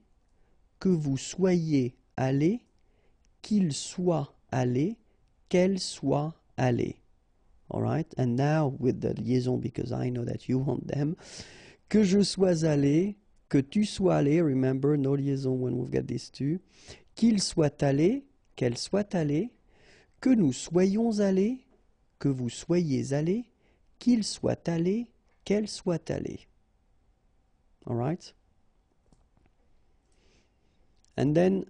que vous soyez allés, qu'il soit allé, qu'elle soit allée. Alright, and now with the liaison, because I know that you want them. Que je sois allé, que tu sois allé, remember, no liaison when we've got these two. Qu'il soit allé, qu'elle soit allée, que nous soyons allés, que vous soyez allés, qu'il soit allé, qu'elle soit allée. Alright? And then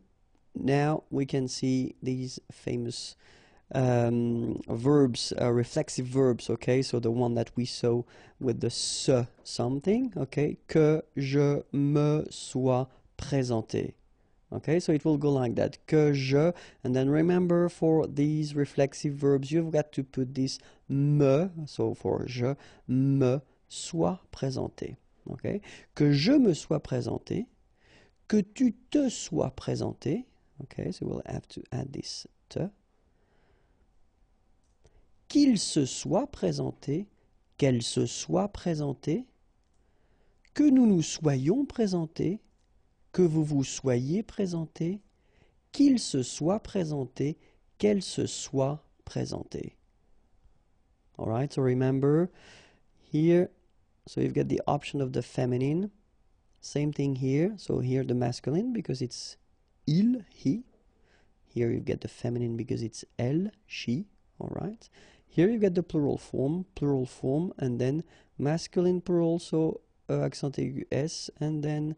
now we can see these famous verbs, reflexive verbs, okay? So the one that we saw with the se something, okay? Que je me sois présenté. Okay, so it will go like that. Que je, and then remember for these reflexive verbs, you've got to put this me, so for je me sois présenté. Okay, que je me sois présenté, que tu te sois présenté. Okay, so we'll have to add this te. Qu'il se soit présenté, qu'elle se soit présentée, que nous nous soyons présentés, que vous vous soyez présentés, qu'il se soit présenté, qu'elle se soit présentée. All right, so remember here, so you've got the option of the feminine. Same thing here, so here the masculine because it's il, he. Here you get the feminine because it's elle, she. All right. Here you get the plural form, and then masculine plural, so accent aigu s, and then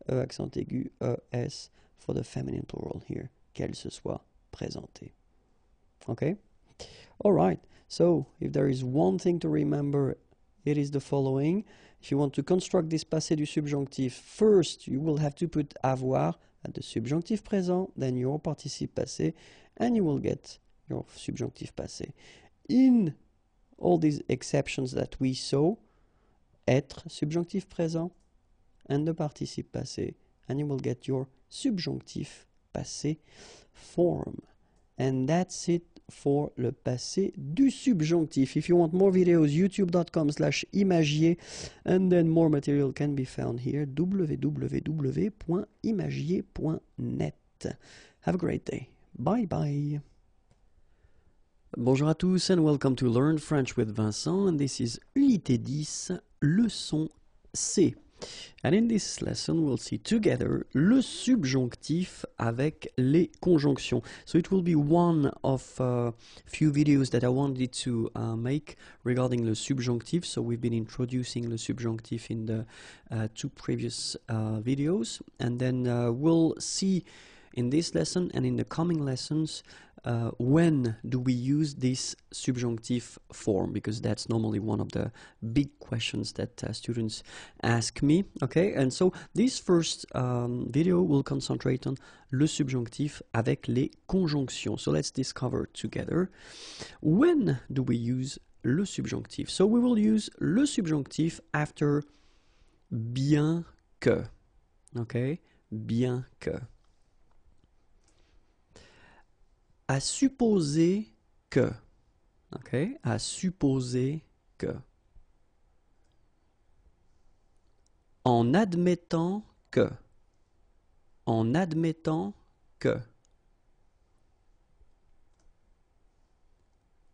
accent aigu es for the feminine plural here, qu'elle se soit présentée. Okay? All right. So if there is one thing to remember, it is the following. If you want to construct this passé du subjonctif, first you will have to put avoir at the subjonctif présent, then your participe passé, and you will get your subjonctif passé. In all these exceptions that we saw, être, subjonctif présent, and the participe passé, and you will get your subjonctif passé form. And that's it for le passé du subjonctif. If you want more videos, youtube.com/imagier, and then more material can be found here, www.imagier.net. Have a great day. Bye bye. Bonjour à tous and welcome to Learn French with Vincent, and this is Unité 10, leçon C. And in this lesson we'll see together le subjonctif avec les conjonctions. So it will be one of few videos that I wanted to make regarding the subjonctif. So we've been introducing the subjonctif in the two previous videos, and then we'll see in this lesson and in the coming lessons when do we use this subjunctive form, because that's normally one of the big questions that students ask me. Okay, and so this first video will concentrate on le subjonctif avec les conjonctions. So let's discover together when do we use le subjonctif. So we will use le subjonctif after bien que. Ok, bien que. À supposer que. Ok, à supposer que. En admettant que. En admettant que.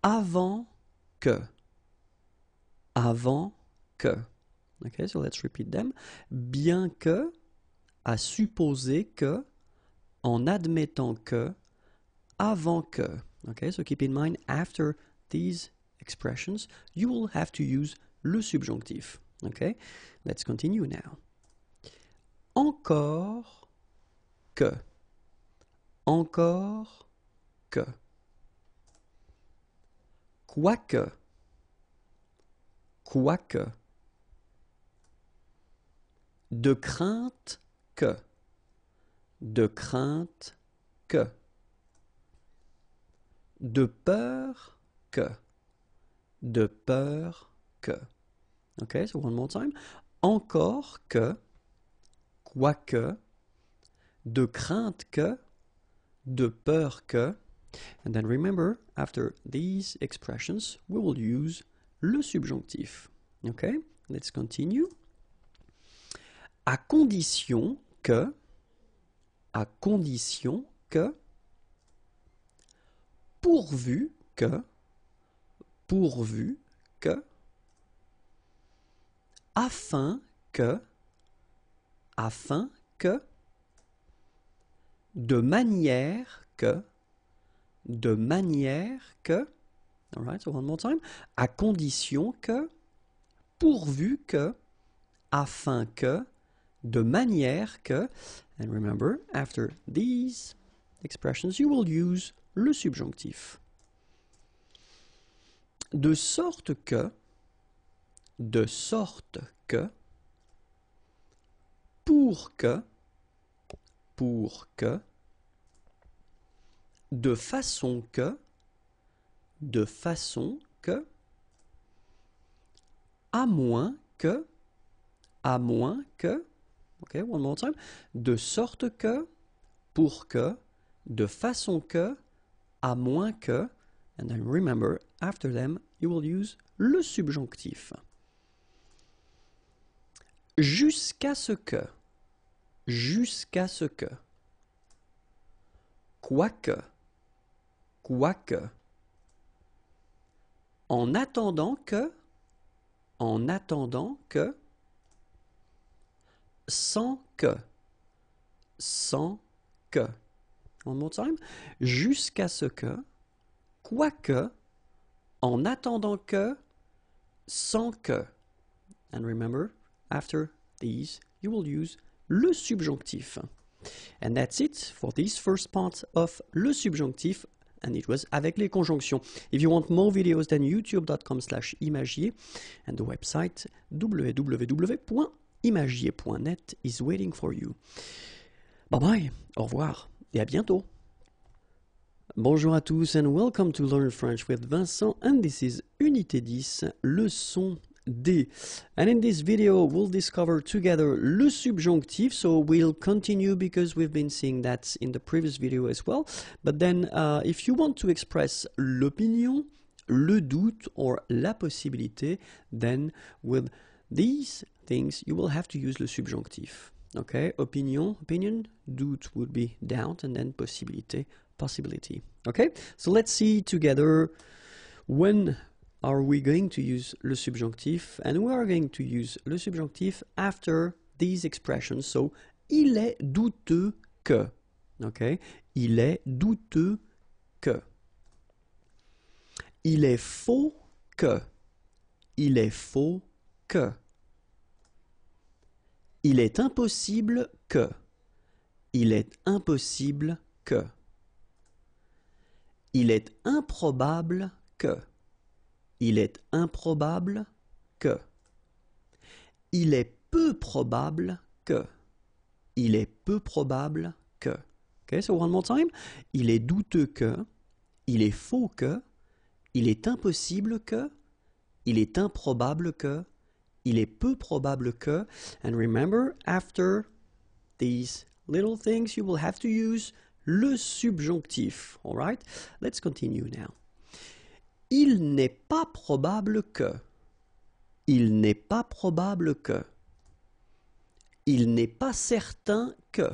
Avant que. Avant que. Okay, so let's repeat them. Bien que, à supposer que, en admettant que, avant que. Okay, so keep in mind, after these expressions, you will have to use le subjonctif. Okay, let's continue now. Encore que. Encore que. Quoique. Quoique. De crainte que. De crainte que. De peur que. De peur que. Okay, so one more time. Encore que. Quoique. De crainte que. De peur que. And then remember, after these expressions, we will use le subjonctif. Okay, let's continue. À condition que, pourvu que, afin que, de manière que, all right, so one more time, à condition que, pourvu que, afin que, de manière que, and remember, after these expressions, you will use le subjonctif. De sorte que, pour que, de façon que, à moins que, okay, one more time, de sorte que, pour que, de façon que, à moins que, and then remember, after them, you will use le subjonctif. Jusqu'à ce que, quoique, en attendant que, sans que, one more time, jusqu'à ce que, quoique, en attendant que, sans que, and remember, after these, you will use le subjonctif. And that's it for this first part of le subjonctif, and it was avec les conjonctions. If you want more videos, then youtube.com/imagier and the website www.imagier.net is waiting for you. Bye bye, au revoir et à bientôt. Bonjour à tous and welcome to Learn French with Vincent, and this is Unité 10, leçon D. And in this video we'll discover together le subjonctif, so we'll continue because we've been seeing that in the previous video as well. But then if you want to express l'opinion, le doute or la possibilité, then with these things you will have to use le subjonctif. Okay, opinion, doute would be doubt, and then possibilité, possibility. Okay, so let's see together when are we going to use le subjonctif, and we are going to use le subjonctif after these expressions. So, il est douteux que. Okay, il est douteux que. Il est faux que. Il est faux que. Il est impossible que. Il est impossible que. Il est improbable que. Il est improbable que. Il est peu probable que. Il est peu probable que. Okay, so one more time. Il est douteux que. Il est faux que. Il est impossible que. Il est improbable que. Il est peu probable que. And remember, after these little things, you will have to use le subjonctif. All right? Let's continue now. Il n'est pas probable que. Il n'est pas probable que. Il n'est pas certain que.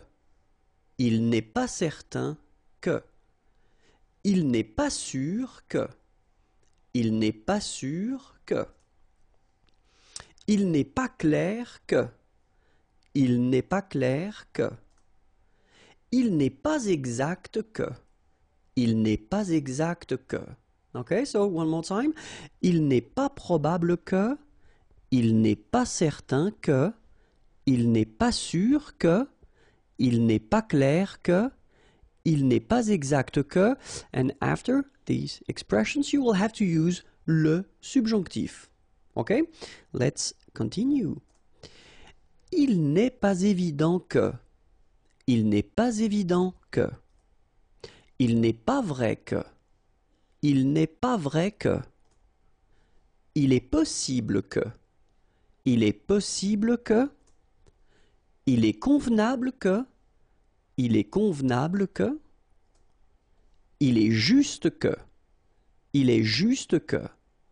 Il n'est pas certain que. Il n'est pas sûr que. Il n'est pas sûr que. Il n'est pas clair que. Il n'est pas clair que. Il n'est pas exact que. Il n'est pas exact que. Okay, so one more time. Il n'est pas probable que. Il n'est pas certain que. Il n'est pas sûr que. Il n'est pas clair que. Il n'est pas exact que. And after these expressions, you will have to use le subjonctif. Okay? Let's continue. Il n'est pas évident que. Il n'est pas évident que. Il n'est pas vrai que. Il n'est pas vrai que. Il est possible que. Il est possible que. Il est convenable que. Il est convenable que. Il est juste que. Il est juste que.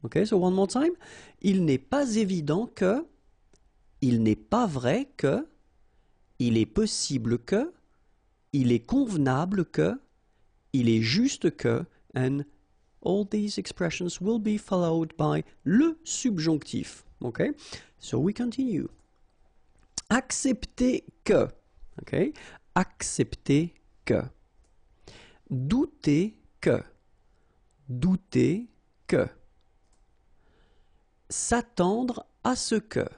Okay, so one more time. Il n'est pas évident que. Il n'est pas vrai que. Il est possible que. Il est convenable que. Il est juste que. And all these expressions will be followed by le subjonctif. Okay? So we continue. Accepter que. Okay? Accepter que. Douter que. Douter que. S'attendre à ce que.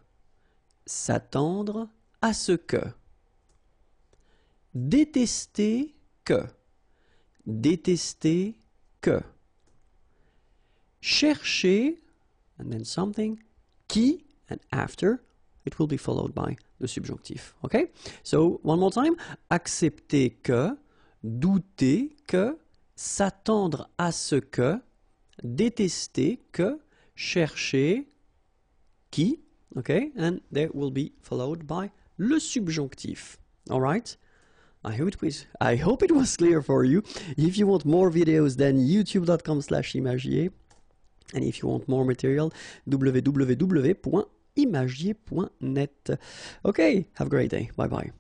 S'attendre à ce que. Détester que. Détester que. Chercher, and then something, qui, and after, it will be followed by the subjonctif. Okay? So, one more time. Accepter que, douter que, s'attendre à ce que, détester que, chercher qui, okay? And that will be followed by le subjonctif. All right? I hope it was clear for you. If you want more videos, then youtube.com/imagier. And if you want more material, www.imagier.net. Okay, have a great day. Bye-bye.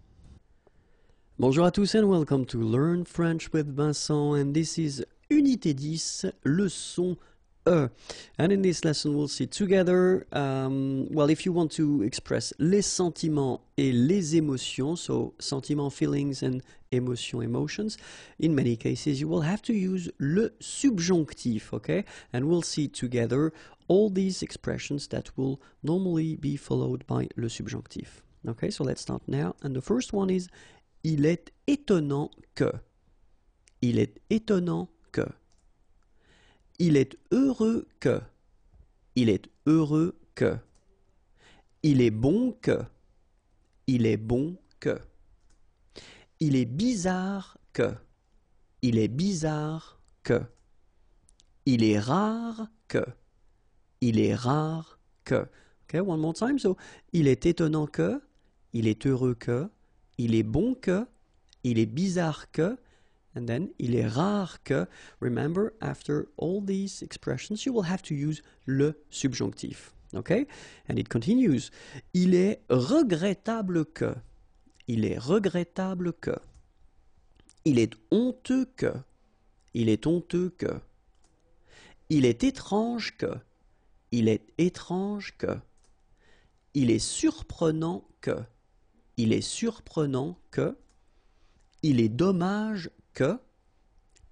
Bonjour à tous and welcome to Learn French with Vincent. And this is Unité 10, leçon E. And in this lesson we'll see together, well, if you want to express les sentiments et les émotions, so sentiments, feelings, and emotions, in many cases you will have to use le subjonctif, okay? And we'll see together all these expressions that will normally be followed by le subjonctif. Okay, so let's start now. And the first one is il est étonnant que. Il est étonnant que. Il est heureux que. Il est heureux que. Il est bon que. Il est bon que. Il est bizarre que. Il est bizarre que. Il est rare que. Il est rare que. Okay, one more time. So, il est étonnant que. Il est heureux que. Il est bon que. Il est bizarre que. And then, il est rare que. Remember, after all these expressions, you will have to use le subjonctif. Okay? And it continues. Il est regrettable que. Il est regrettable que. Il est honteux que. Il est honteux que. Il est étrange que. Il est étrange que. Il est surprenant que. Il est surprenant que. Il est dommage que.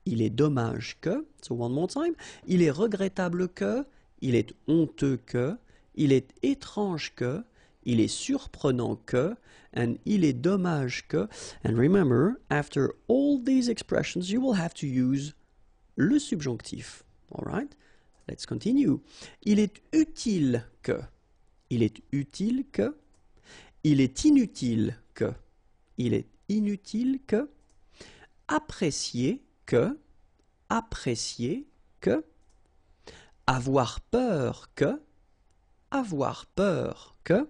Il est dommage que. So one more time. Il est regrettable que. Il est honteux que. Il est étrange que. Il est surprenant que. And il est dommage que. And remember, after all these expressions, you will have to use le subjonctif. Alright? Let's continue. Il est utile que. Il est utile que. Il est inutile que. Il est inutile que. Apprécier que. Apprécier que. Avoir peur que. Avoir peur que.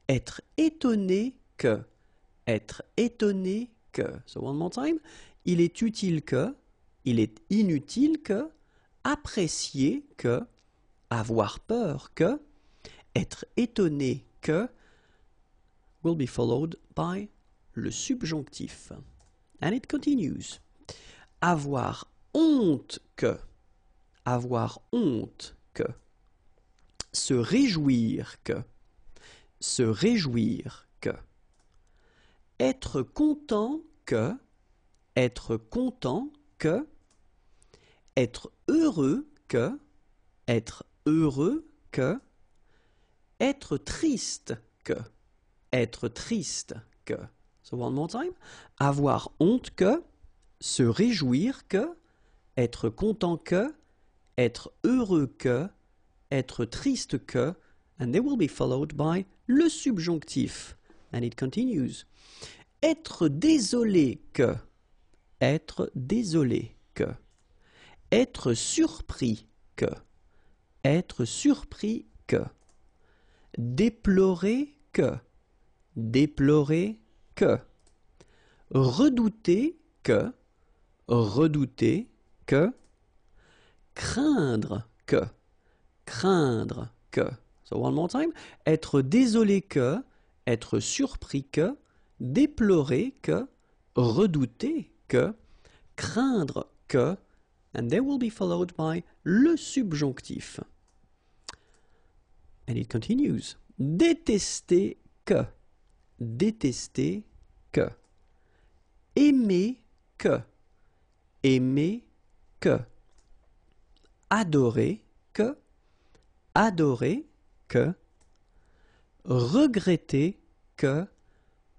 Être étonné que. être étonné que. So one more time. Il est utile que, il est inutile que, apprécier que, avoir peur que, être étonné que, will be followed by le subjonctif. And it continues. Avoir honte que, avoir honte que, se réjouir que, se réjouir que, être content que, être content que, être heureux que, être heureux que, être triste que, être triste que. So one more time. Avoir honte que, se réjouir que, être content que, être heureux que, être triste que, and they will be followed by le subjonctif. And it continues. Être désolé que, être désolé que, être surpris que, être surpris que, déplorer que, déplorer que, redouter que, redouter que, craindre que, craindre que. So one more time. Être désolé que, être surpris que, déplorer que, redouter que, craindre que, and they will be followed by le subjonctif. And it continues. Détester que, détester que, aimer que, aimer que, adorer que, adorer que, regretter que,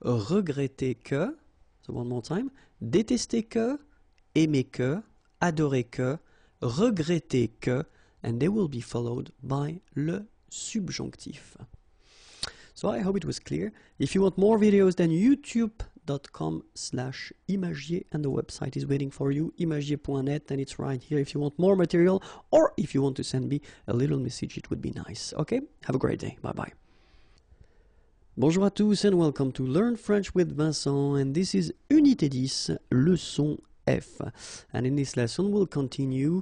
regretter que, so one more time, détester que, aimer que, adorer que, regretter que, and they will be followed by le subjonctif. So I hope it was clear. If you want more videos, then youtube.com/imagier and the website is waiting for you, imagier.net, and it's right here if you want more material, or if you want to send me a little message, it would be nice. Okay? Have a great day. Bye-bye. Bonjour à tous and welcome to Learn French with Vincent, and this is Unité 10, leçon F. And in this lesson we'll continue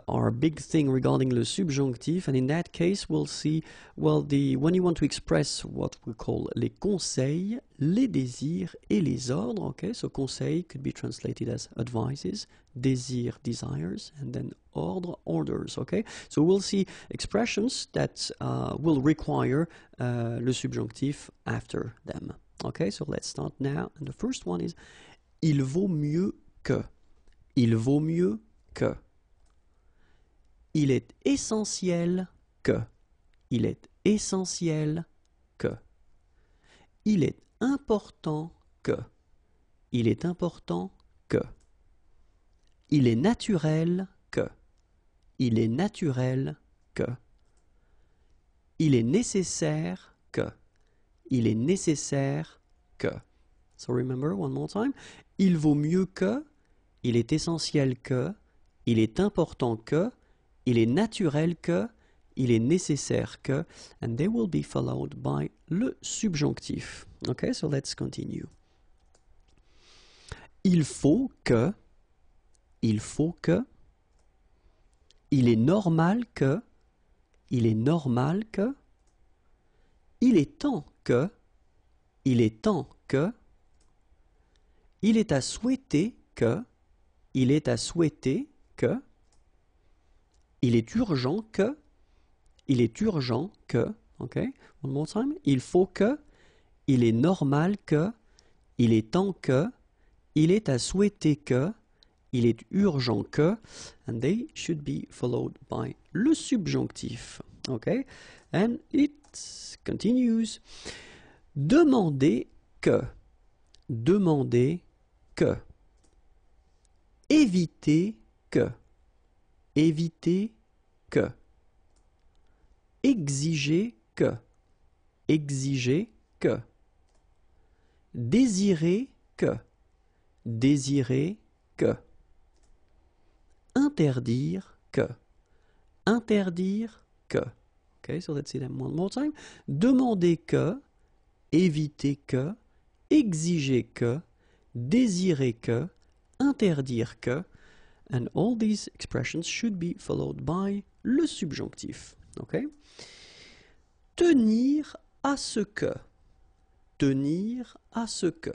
our big thing regarding le subjonctif, and in that case we'll see, well, when you want to express what we call les conseils, les désirs et les ordres. Okay, so conseil could be translated as advices, désir, desires, and then ordre, orders. Okay, so we'll see expressions that will require le subjonctif after them. Okay, so let's start now, and the first one is il vaut mieux que, il vaut mieux que, il est essentiel que, il est essentiel que, il est important que, il est important que, il est naturel que, il est naturel que, il est nécessaire que, il est nécessaire que. So remember, one more time, il vaut mieux que, il est essentiel que, il est important que, il est naturel que, il est nécessaire que, and they will be followed by le subjonctif. Okay, so let's continue. Il faut que, il faut que, il est normal que, il est normal que, il est temps que, il est temps que, il est à souhaiter que, il est à souhaiter que, il est urgent que, il est urgent que, ok, one more time, il faut que, il est normal que, il est temps que, il est à souhaiter que, il est urgent que, and they should be followed by le subjonctif, ok, and it continues. Demander que, demander que, éviter que, éviter que, exiger que, exiger que, désirer que, désirer que, interdire que, interdire que. Okay, so let's see them one more time. Demander que, éviter que, exiger que, désirer que, interdire que, and all these expressions should be followed by le subjonctif. Okay? Tenir à ce que. Tenir à ce que.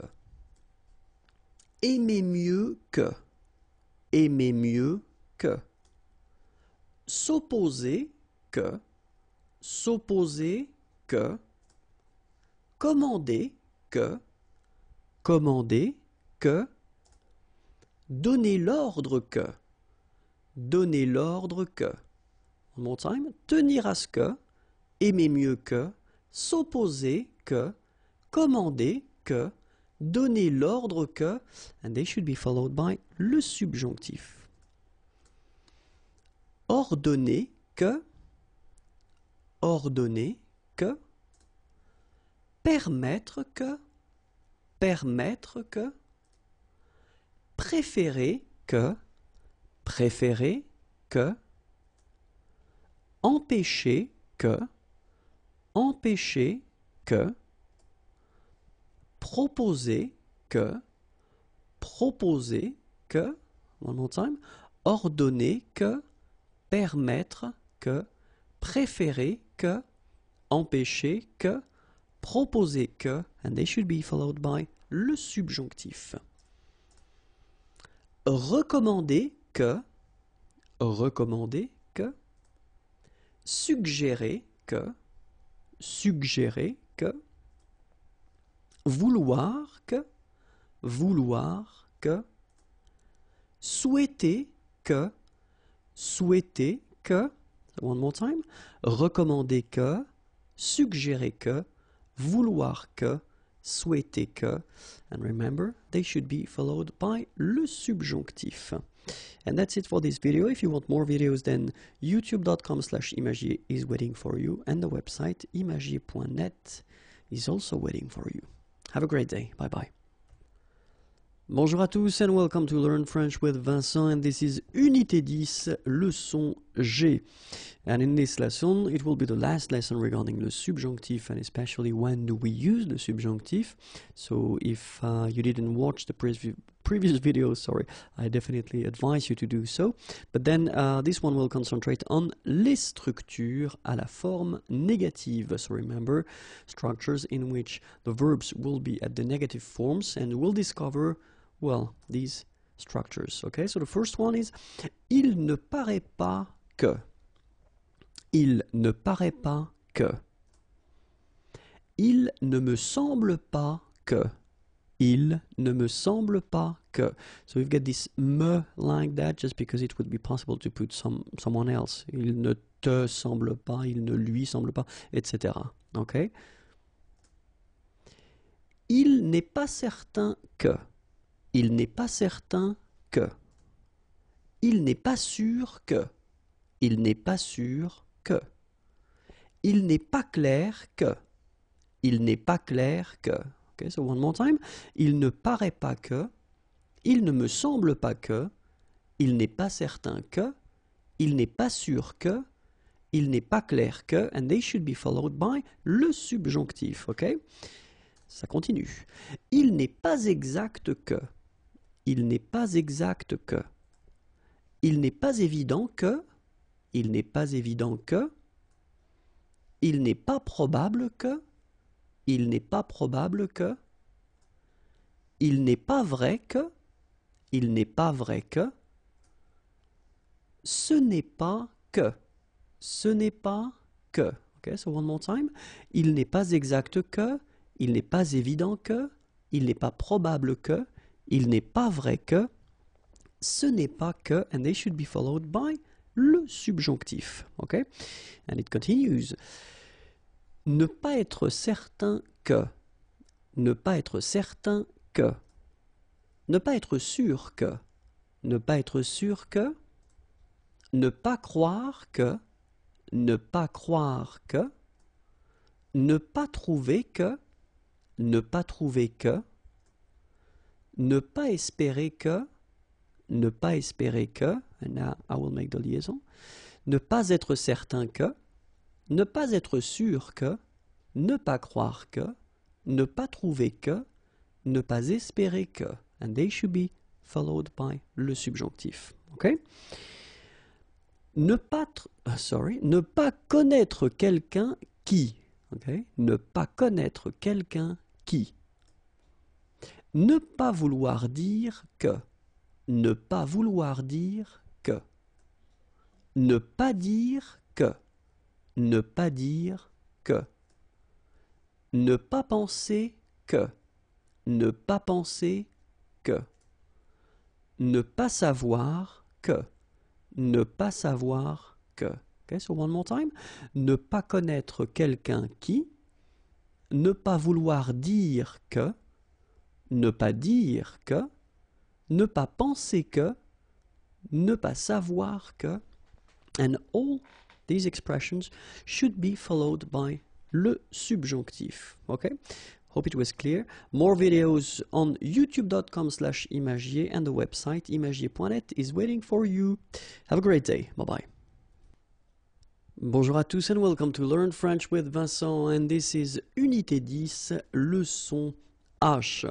Aimer mieux que. Aimer mieux que. S'opposer que. S'opposer que. Commander que. Commander que. Donner l'ordre que. Donner l'ordre que. One more time. Tenir à ce que. Aimer mieux que. S'opposer que. Commander que. Donner l'ordre que. And they should be followed by le subjonctif. Ordonner que. Ordonner que. Permettre que. Permettre que. Préférer que. Préférer que. Empêcher que. Empêcher que. Proposer que. Proposer que. One more time. Ordonner que. Permettre que. Préférer que. Empêcher que. Proposer que. And they should be followed by le subjonctif. Recommander que. Recommander que. Suggérer que. Suggérer que. Vouloir que. Vouloir que. Souhaiter que. Souhaiter que. One more time. Recommander que. Suggérer que. Vouloir que. Souhaiter que. And remember, they should be followed by le subjonctif. And that's it for this video. If you want more videos, then youtube.com/imagier is waiting for you, and the website imagier.net is also waiting for you. Have a great day. Bye bye. Bonjour à tous and welcome to Learn French with Vincent, and this is Unité 10, leçon G. And in this lesson, it will be the last lesson regarding the subjunctive and especially when do we use the subjunctive. So if you didn't watch the previous video, sorry, I definitely advise you to do so. But then this one will concentrate on les structures à la forme négative. So remember, structures in which the verbs will be at the negative forms, and we'll discover, well, these structures. Okay, so the first one is il ne paraît pas que. Il ne paraît pas que. Il ne me semble pas que. Il ne me semble pas que. So we've got this me like that just because it would be possible to put someone else. Il ne te semble pas, il ne lui semble pas, etc. Okay? Il n'est pas certain que. Il n'est pas certain que. Il n'est pas sûr que. Il n'est pas sûr que. Il n'est pas clair que. Il n'est pas clair que. Okay, so one more time. Il ne paraît pas que. Il ne me semble pas que. Il n'est pas certain que. Il n'est pas sûr que. Il n'est pas clair que. And they should be followed by le subjonctif. Okay? Ça continue. Il n'est pas exact que. Il n'est pas exact que. Il n'est pas évident que. Il n'est pas évident que. Il n'est pas probable que. Il n'est pas probable que. Il n'est pas vrai que. Il n'est pas vrai que. Ce n'est pas que. Ce n'est pas que. Okay, so one more time. Il n'est pas exact que. Il n'est pas évident que. Il n'est pas probable que. Il n'est pas vrai que. Ce n'est pas que. And they should be followed by le subjonctif. Okay? And it continues. Ne pas être certain que. Ne pas être certain que. Ne pas être sûr que. Ne pas être sûr que. Ne pas croire que. Ne pas croire que. Ne pas trouver que. Ne pas trouver que. Ne pas espérer que. Ne pas espérer que. And now I will make the liaison. Ne pas être certain que. Ne pas être sûr que. Ne pas croire que. Ne pas trouver que. ne pas espérer que, and they should be followed by le subjonctif. Okay? Ne pas connaître quelqu'un qui. Okay? Ne pas connaître quelqu'un qui. Ne pas vouloir dire que. Ne pas vouloir dire que. Ne pas dire que. Ne pas dire que. Ne pas penser que. Ne pas penser que. Ne pas savoir que. Ne pas savoir que. Okay, so one more time. Ne pas connaître quelqu'un qui. Ne pas vouloir dire que. Ne pas dire que. Ne pas penser que. Ne pas savoir que. And all these expressions should be followed by le subjonctif. Okay? Hope it was clear. More videos on youtube.com/imagier and the website imagier.net is waiting for you. Have a great day. Bye-bye. Bonjour à tous and welcome to Learn French with Vincent, and this is Unité 10, leçon H.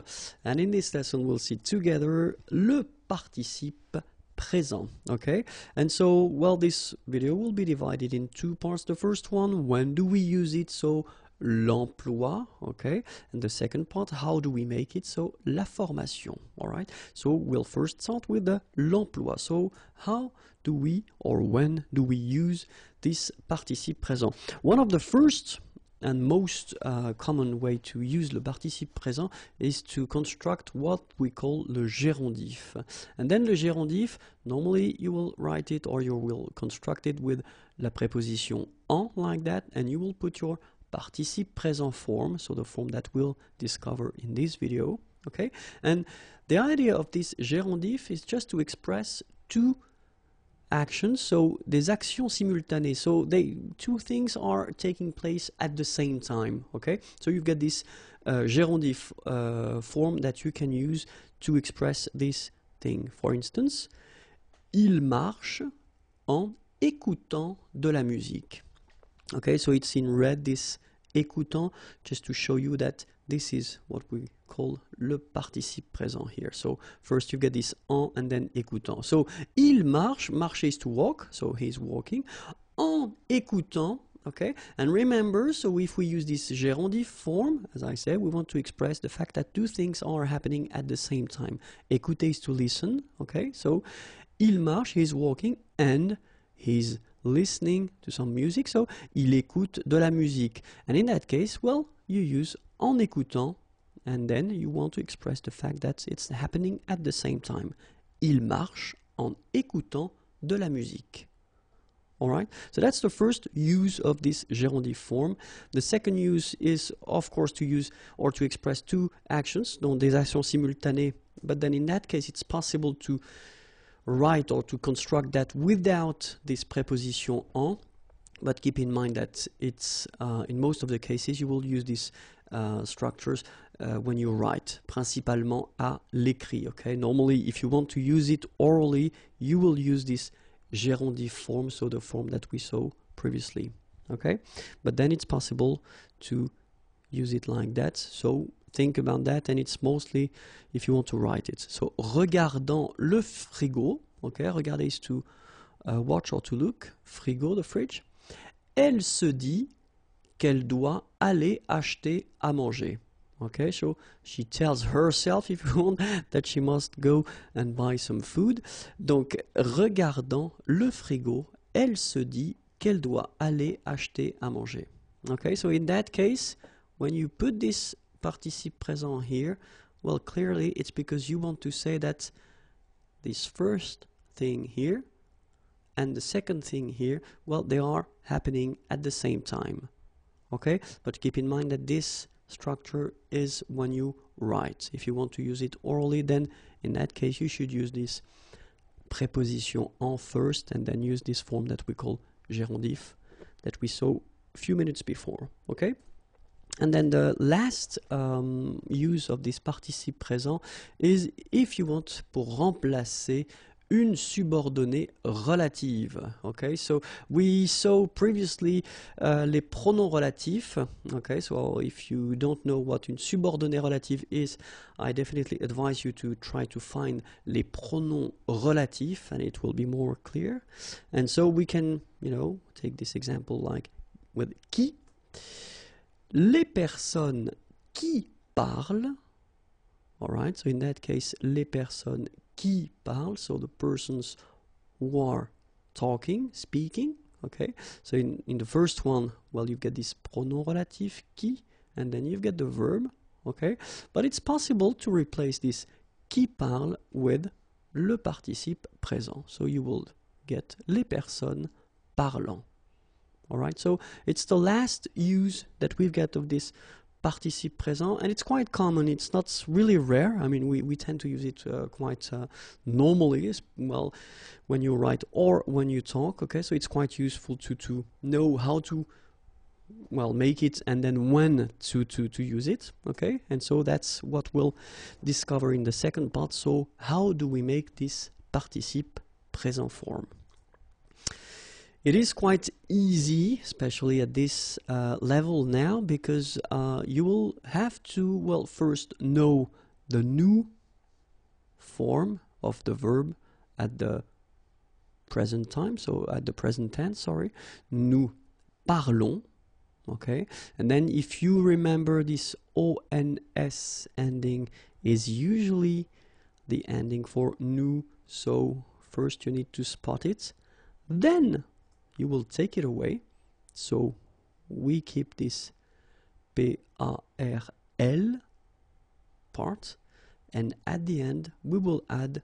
And in this lesson we'll see together le participe présent. Okay, and so, well, this video will be divided in two parts. The first one, when do we use it? So l'emploi, okay, and the second part, how do we make it? So la formation. All right, so we'll first start with the l'emploi. So how do we, or when do we use this participe présent? One of the first and most common way to use le participe présent is to construct what we call le gérondif. And then le gérondif, normally you will write it or you will construct it with la préposition en, like that, and you will put your participe présent form, so the form that we'll discover in this video. Okay, and the idea of this gérondif is just to express two actions, so des actions simultanées, so two things are taking place at the same time. Okay, so you've got this gérondif form that you can use to express this thing. For instance, il marche en écoutant de la musique. Okay, so it's in red, this écoutant, just to show you that this is what we call le participe présent here. So first you get this en and then écoutant. So il marche, marcher is to walk, so he's walking. En écoutant, okay, and remember, so if we use this gérondif form, as I said, we want to express the fact that two things are happening at the same time. Écouter is to listen, okay, so il marche, he's walking, and he's listening to some music, so il écoute de la musique. And in that case, well, you use en écoutant, and then you want to express the fact that it's happening at the same time. Il marche en écoutant de la musique. Alright, so that's the first use of this gérondif form. The second use is, of course, to use or to express two actions, donc des actions simultanées, but then in that case it's possible to write or to construct that without this preposition en, but keep in mind that it's in most of the cases you will use these structures when you write, principalement à l'écrit. Okay, normally if you want to use it orally, you will use this gérondif form, so the form that we saw previously. Okay, but then it's possible to use it like that. So think about that, and it's mostly if you want to write it. So regardant le frigo, okay, regarder is to watch or to look, frigo, the fridge. Elle se dit qu'elle doit aller acheter à manger. Okay, so she tells herself, if you want, that she must go and buy some food. Donc, regardant le frigo, elle se dit qu'elle doit aller acheter à manger. Okay, so in that case, when you put this participe présent here, well, clearly it's because you want to say that this first thing here and the second thing here, well, they are happening at the same time. Okay, but keep in mind that this structure is when you write. If you want to use it orally, then in that case you should use this preposition en first and then use this form that we call gérondif that we saw a few minutes before. Okay, and then the last use of this participe présent is if you want pour remplacer une subordonnée relative. Okay, so we saw previously les pronoms relatifs. Okay, so if you don't know what une subordonnée relative is, I definitely advise you to try to find les pronoms relatifs, and it will be more clear. And so we can, you know, take this example like with qui. Les personnes qui parlent. All right, so in that case, les personnes qui parlent, so the persons who are talking, speaking, okay? So in the first one, well, you get this pronom relatif, qui, and then you get the verb, okay? But it's possible to replace this qui parle with le participe présent. So you will get les personnes parlant. All right, so it's the last use that we've got of this participe présent, and it's quite common. It's not really rare. I mean, we tend to use it quite normally, well, when you write or when you talk, okay? So it's quite useful to know how to, well, make it and then when to use it, okay? And so that's what we'll discover in the second part. So how do we make this participe présent form? It is quite easy, especially at this level now, because you will have to, well, first know the new form of the verb at the present time, so at the present tense, sorry. Nous parlons, okay? And then if you remember, this ONS ending is usually the ending for nous, so first you need to spot it. Then you will take it away, so we keep this P-A-R-L part, and at the end we will add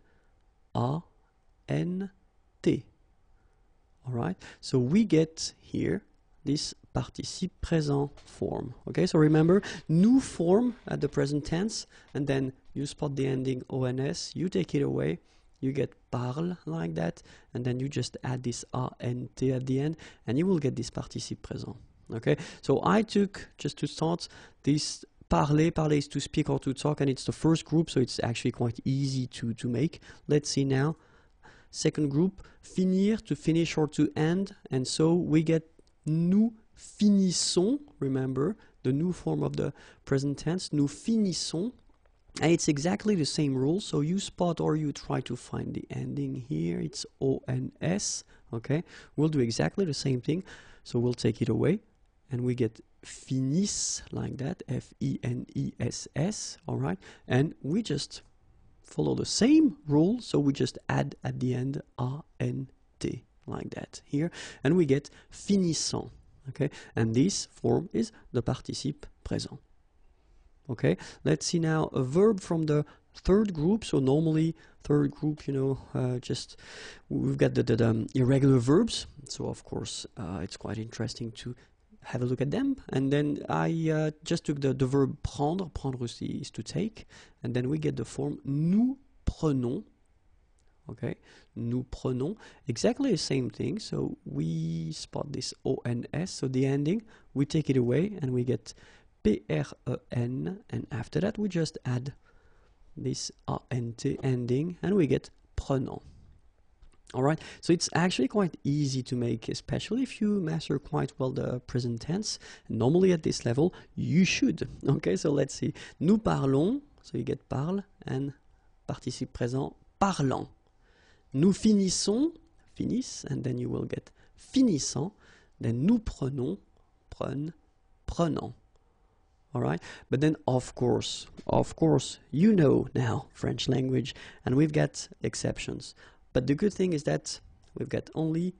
A-N-T. Alright, so we get here this participe présent form. Okay, so remember, nous form at the present tense, and then you spot the ending ONS, you take it away, you get parle like that, and then you just add this A-N-T at the end, and you will get this participe présent. Okay, so I took, just to start, this parler. Parler is to speak or to talk, and it's the first group, so it's actually quite easy to make. Let's see now. Second group, finir, to finish or to end, and so we get nous finissons, remember, the new form of the present tense, nous finissons. And it's exactly the same rule, so you spot or you try to find the ending here. It's ONS, okay? We'll do exactly the same thing, so we'll take it away, and we get finisse, like that, F-E-N-E-S-S, all right? And we just follow the same rule, so we just add at the end A-N-T, like that, here, and we get finissant, okay? And this form is the participe présent. Okay, let's see now a verb from the third group. So normally third group, you know, just we've got the irregular verbs. So of course it's quite interesting to have a look at them. And then I just took the verb prendre. Prendre is to take, and then we get the form nous prenons. Okay, nous prenons, exactly the same thing. So we spot this ONS, so the ending, we take it away, and we get P-R-E-N, and after that we just add this A-N-T ending, and we get prenant. Alright, so it's actually quite easy to make, especially if you master quite well the present tense. Normally at this level, you should. Okay, so let's see. Nous parlons, so you get parle, and participe présent, parlant. Nous finissons, finissent, and then you will get finissant. Then nous prenons, prennent, prenant. All right, but then of course, you know now French language, and we've got exceptions. But the good thing is that we've got only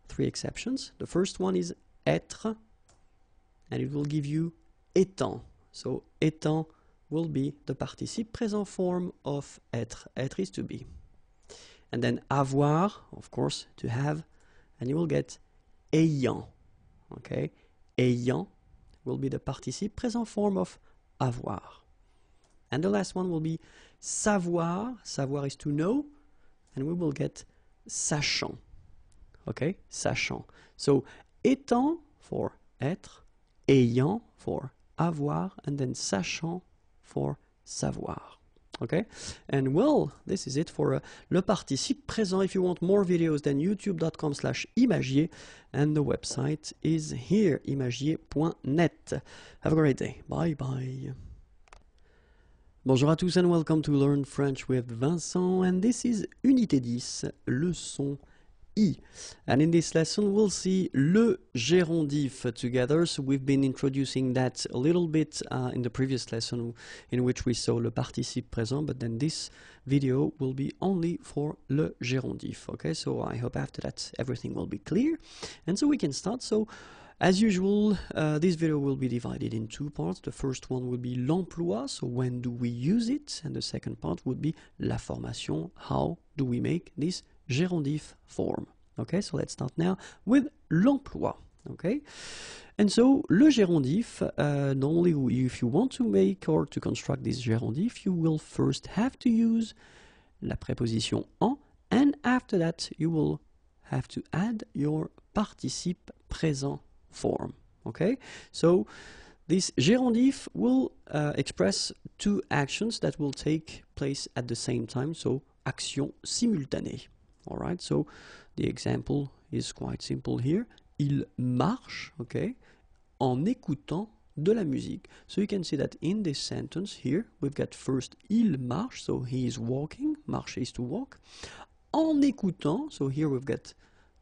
3 exceptions. The first one is être, and it will give you étant. So étant will be the participe présent form of être. Être is to be. And then avoir, of course, to have, and you will get ayant. Okay, ayant will be the participe présent form of avoir. And the last one will be savoir. Savoir is to know, and we will get sachant. Okay, sachant. So étant for être, ayant for avoir, and then sachant for savoir. Okay, and well, this is it for le participe présent. If you want more videos, then youtube.com/imagier, and the website is here, imagier.net. Have a great day. Bye bye. Bonjour à tous and welcome to Learn French with Vincent, and this is Unité 10, leçon I. And in this lesson we'll see le gérondif together. So we've been introducing that a little bit in the previous lesson in which we saw le participe présent, but then this video will be only for le gérondif. Okay, so I hope after that everything will be clear, and so we can start. So as usual, this video will be divided in two parts. The first one will be l'emploi, so when do we use it, and the second part would be la formation, how do we make this gérondif form. Okay, so let's start now with l'emploi. Okay, and so le gérondif, normally if you want to make or to construct this gérondif, you will first have to use la préposition en, and after that you will have to add your participe présent form. Okay, so this gérondif will express two actions that will take place at the same time, so action simultanée. Alright, so the example is quite simple here. Il marche, okay, en écoutant de la musique. So you can see that in this sentence here, we've got first il marche, so he is walking, marcher is to walk. En écoutant, so here we've got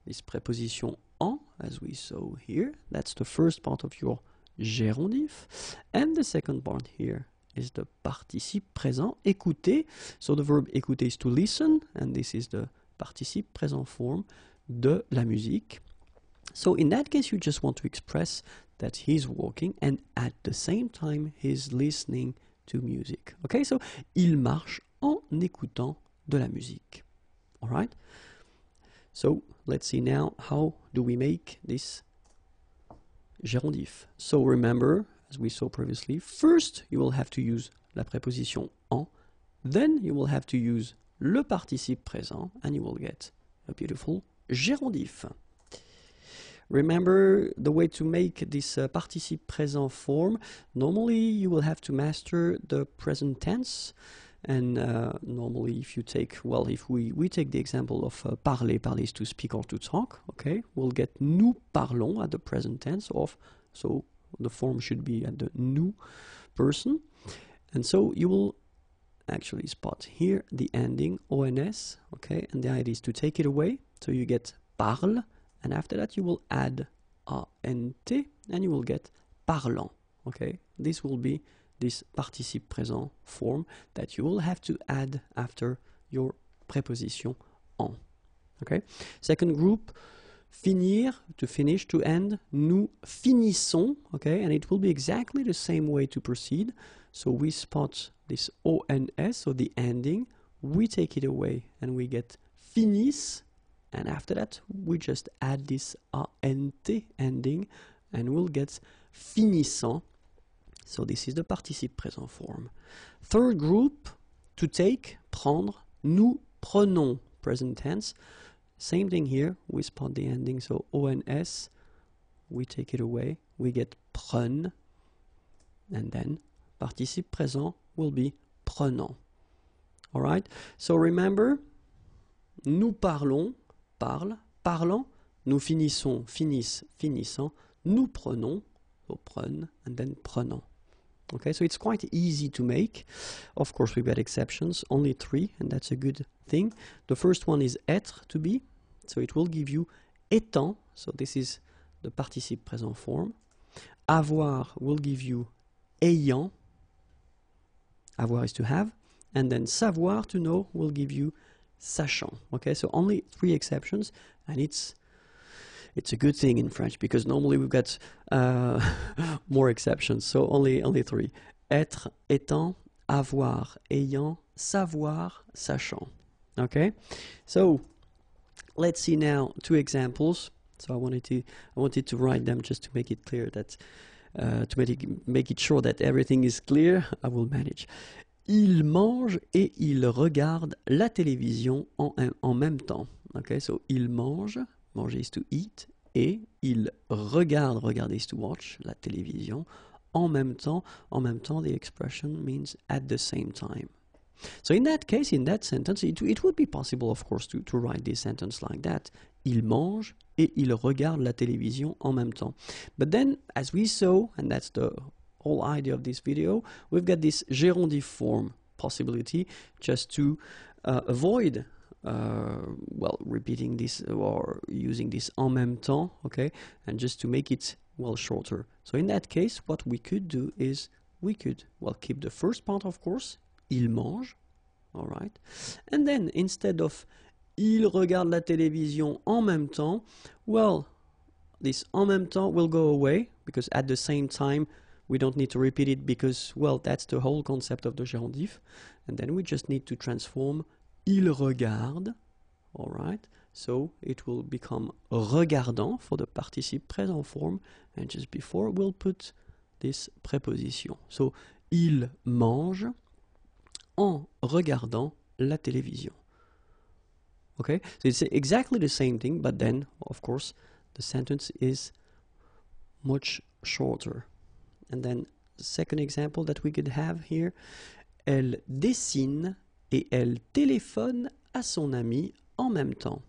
this preposition en, as we saw here. That's the first part of your gérondif. And the second part here is the participe présent, écouter. So the verb écouter is to listen, and this is the participe présent form de la musique. So in that case, you just want to express that he's walking and at the same time he's listening to music. Okay, so il marche en écoutant de la musique. All right. So let's see now how do we make this gérondif. So remember, as we saw previously, first you will have to use la préposition en, then you will have to use le participe présent, and you will get a beautiful gérondif. Remember the way to make this participe présent form. Normally you will have to master the present tense, and normally if you take, well, if we take the example of parler, parler is to speak or to talk, okay, we'll get nous parlons at the present tense of, so the form should be at the nous person, and so you will actually spot here the ending ons, okay, and the idea is to take it away, so you get parle, and after that you will add ant, and you will get parlant. Okay, this will be this participe présent form that you will have to add after your preposition en. Okay, second group, finir, to finish, to end, nous finissons, okay, and it will be exactly the same way to proceed. So we spot this ons, so the ending, we take it away and we get finissent, and after that we just add this ant ending and we'll get finissant. So this is the participe présent form. Third group, to take, prendre, nous prenons, present tense. Same thing here, we spot the ending, so ons, we take it away, we get prennent, and then participe présent will be prenant. Alright, so remember, nous parlons, parle, parlant, nous finissons, finissent, finissant, nous prenons, so prennent, and then prenant. Okay, so it's quite easy to make. Of course, we've got exceptions, only 3, and that's a good thing. The first one is être, to be, so it will give you étant, so this is the participe présent form. Avoir will give you ayant, avoir is to have, and then savoir, to know, will give you sachant. Okay, so only 3 exceptions, and it's a good thing in French, because normally we've got more exceptions, so only 3. Être, étant, avoir, ayant, savoir, sachant. Okay, so let's see now 2 examples. So I wanted to write them just to make it clear that to make it sure that everything is clear. I will manage. Il mange et il regarde la télévision en même temps. Okay, so il mange, manger is to eat, et il regarde, regarder is to watch, la télévision, en même temps, the expression means at the same time. So in that case, in that sentence, it would be possible, of course, to write this sentence like that. Il mange et il regarde la télévision en même temps. But then, as we saw, and that's the whole idea of this video, we've got this gerundive form possibility just to avoid well, repeating this or using this en même temps, okay, and just to make it, well, shorter. So in that case, what we could do is we could, well, keep the first part, of course, il mange, all right, and then instead of il regarde la télévision en même temps, well, this en même temps will go away because at the same time we don't need to repeat it because, well, that's the whole concept of the gerundive, and then we just need to transform il regarde, all right, so it will become regardant for the participe présent form, and just before we'll put this preposition. So il mange en regardant la télévision. Okay, so it's exactly the same thing, but then, of course, the sentence is much shorter. And then, second example that we could have here, elle dessine et elle téléphone à son ami en même temps.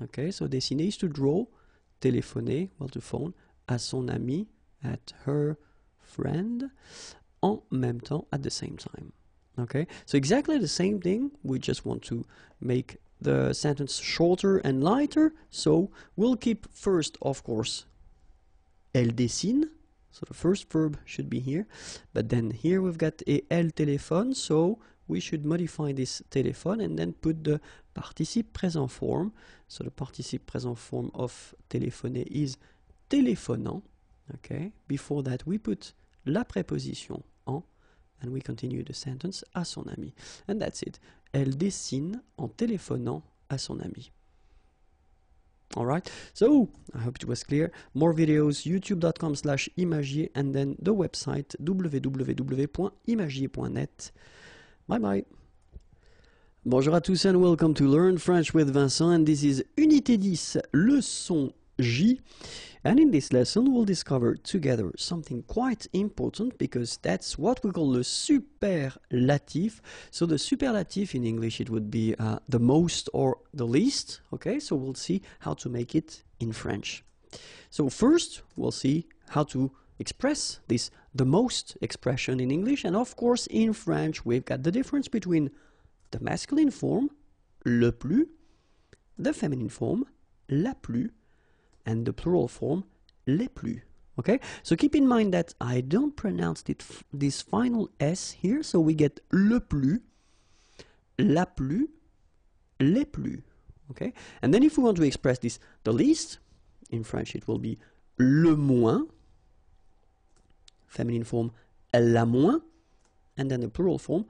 Okay, so dessiner is to draw, téléphoner, well, to phone, à son ami, at her friend, en même temps, at the same time. Okay, so exactly the same thing, we just want to make the sentence shorter and lighter, so we'll keep first, of course, elle dessine, so the first verb should be here, but then here we've got et elle téléphone, so we should modify this téléphone and then put the participe présent form. So the participe présent form of téléphoner is téléphonant. Okay, before that we put la préposition en, and we continue the sentence à son ami. And that's it. Elle dessine en téléphonant à son ami. Alright, so I hope it was clear. More videos, youtube.com/imagier, and then the website www.imagier.net. Bye bye. Bonjour à tous and welcome to Learn French with Vincent, and this is Unité 10, leçon J. And in this lesson we'll discover together something quite important because that's what we call the superlatif. So the superlatif in English it would be the most or the least. Okay, so we'll see how to make it in French. So first we'll see how to express this the most expression in English, and of course in French we've got the difference between the masculine form, le plus, the feminine form, la plus, and the plural form, les plus. Okay, so keep in mind that I don't pronounce this final S here, so we get le plus, la plus, les plus. Okay, and then if we want to express this the least, in French it will be le moins, feminine form, la moins, and then the plural form,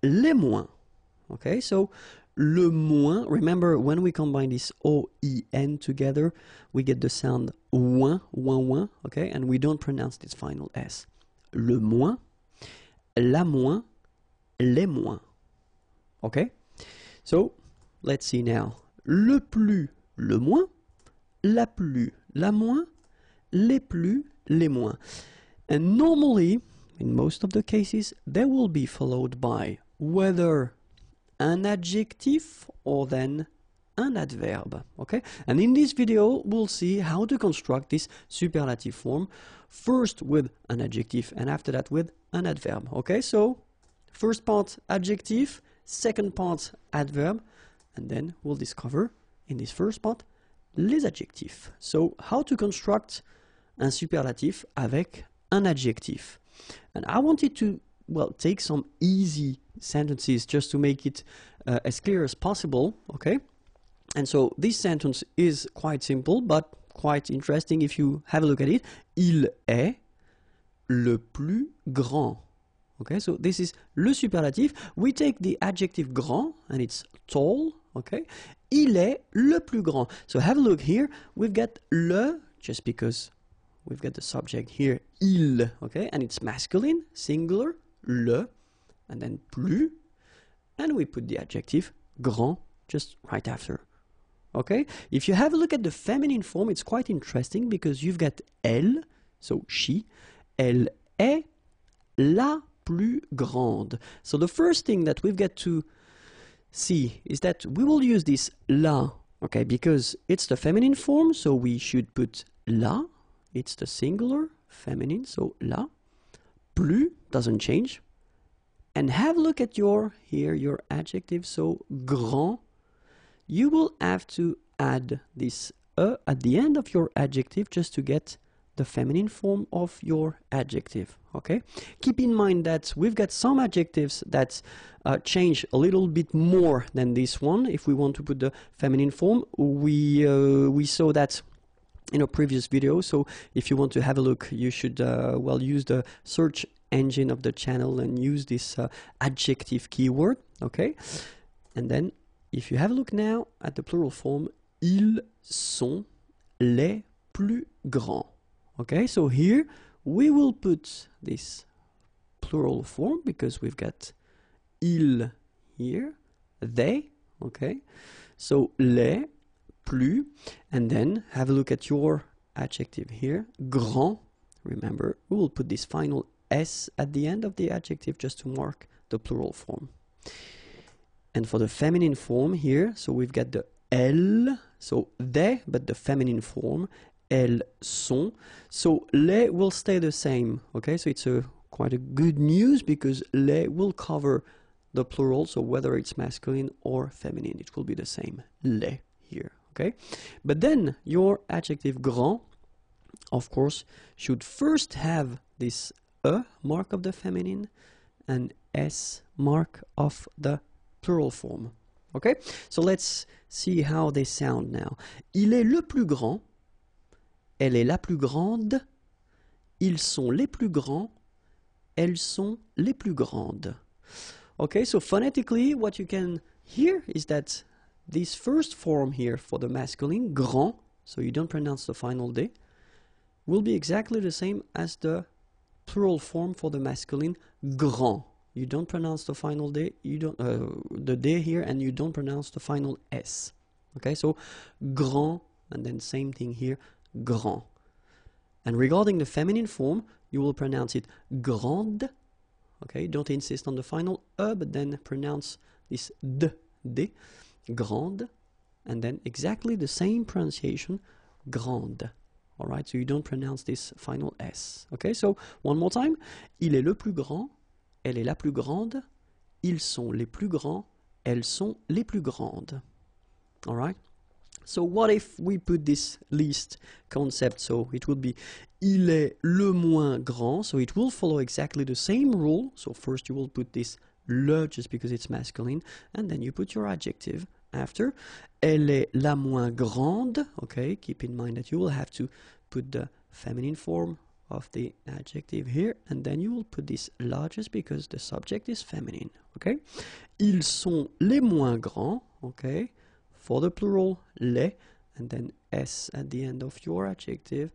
les moins. Okay, so le moins, remember when we combine this O-I-N together, we get the sound ouin, ouin, ouin, okay, and we don't pronounce this final S. Le moins, la moins, les moins. Okay, so let's see now. Le plus, le moins, la plus, la moins, les plus, les moins. And normally, in most of the cases, they will be followed by whether an adjective or then an adverb. Okay, and in this video we'll see how to construct this superlative form, first with an adjective and after that with an adverb. Okay, so first part adjective, second part adverb, and then we'll discover in this first part les adjectifs. So how to construct un superlatif avec un adjectif. And I wanted to, well, take some easy sentences just to make it as clear as possible, okay? And so this sentence is quite simple but quite interesting if you have a look at it. Il est le plus grand. Okay, so this is le superlatif. We take the adjective grand and it's tall, okay? Il est le plus grand. So have a look here. We've got le, just because we've got the subject here, il, okay? And it's masculine, singular, le, and then plus, and we put the adjective grand just right after. Okay, if you have a look at the feminine form, it's quite interesting because you've got elle, so she, elle est la plus grande. So the first thing that we've got to see is that we will use this la, okay, because it's the feminine form, so we should put la. It's the singular feminine, so la. Plus doesn't change. And have a look at your adjective, so grand. You will have to add this at the end of your adjective just to get the feminine form of your adjective, okay? Keep in mind that we've got some adjectives that change a little bit more than this one. If we want to put the feminine form, we saw that in a previous video, so if you want to have a look, you should use the search engine of the channel and use this adjective keyword, okay? And then if you have a look now at the plural form, ils sont les plus grands. Okay, so here we will put this plural form because we've got ils here, they, okay? So les, plus, and then have a look at your adjective here, grand. Remember, we will put this final S at the end of the adjective just to mark the plural form. And for the feminine form here, so we've got the elles, so they, but the feminine form, elles sont. So les will stay the same, okay? So it's quite a good news because les will cover the plural, so whether it's masculine or feminine, it will be the same, les here, okay? But then your adjective grand, of course, should first have this E mark of the feminine and S mark of the plural form. Okay, so let's see how they sound now. Il est le plus grand, elle est la plus grande, ils sont les plus grands, elles sont les plus grandes. Okay, so phonetically what you can hear is that this first form here for the masculine, grand, so you don't pronounce the final D, will be exactly the same as the plural form for the masculine, grand. You don't pronounce the final D, you don't the D here, and you don't pronounce the final S. Okay, so grand, and then same thing here, grand. And regarding the feminine form, you will pronounce it grande. Okay, don't insist on the final E, but then pronounce this D, grande, and then exactly the same pronunciation, grande. Alright, so you don't pronounce this final S. Okay, so one more time. Il est le plus grand, elle est la plus grande, ils sont les plus grands, elles sont les plus grandes. Alright? So what if we put this least concept? So it would be il est le moins grand, so it will follow exactly the same rule. So first you will put this le just because it's masculine, and then you put your adjective after. Elle est la moins grande. Okay, keep in mind that you will have to put the feminine form of the adjective here, and then you will put this largest because the subject is feminine. Okay, ils sont les moins grands. Okay, for the plural, les, and then s at the end of your adjective.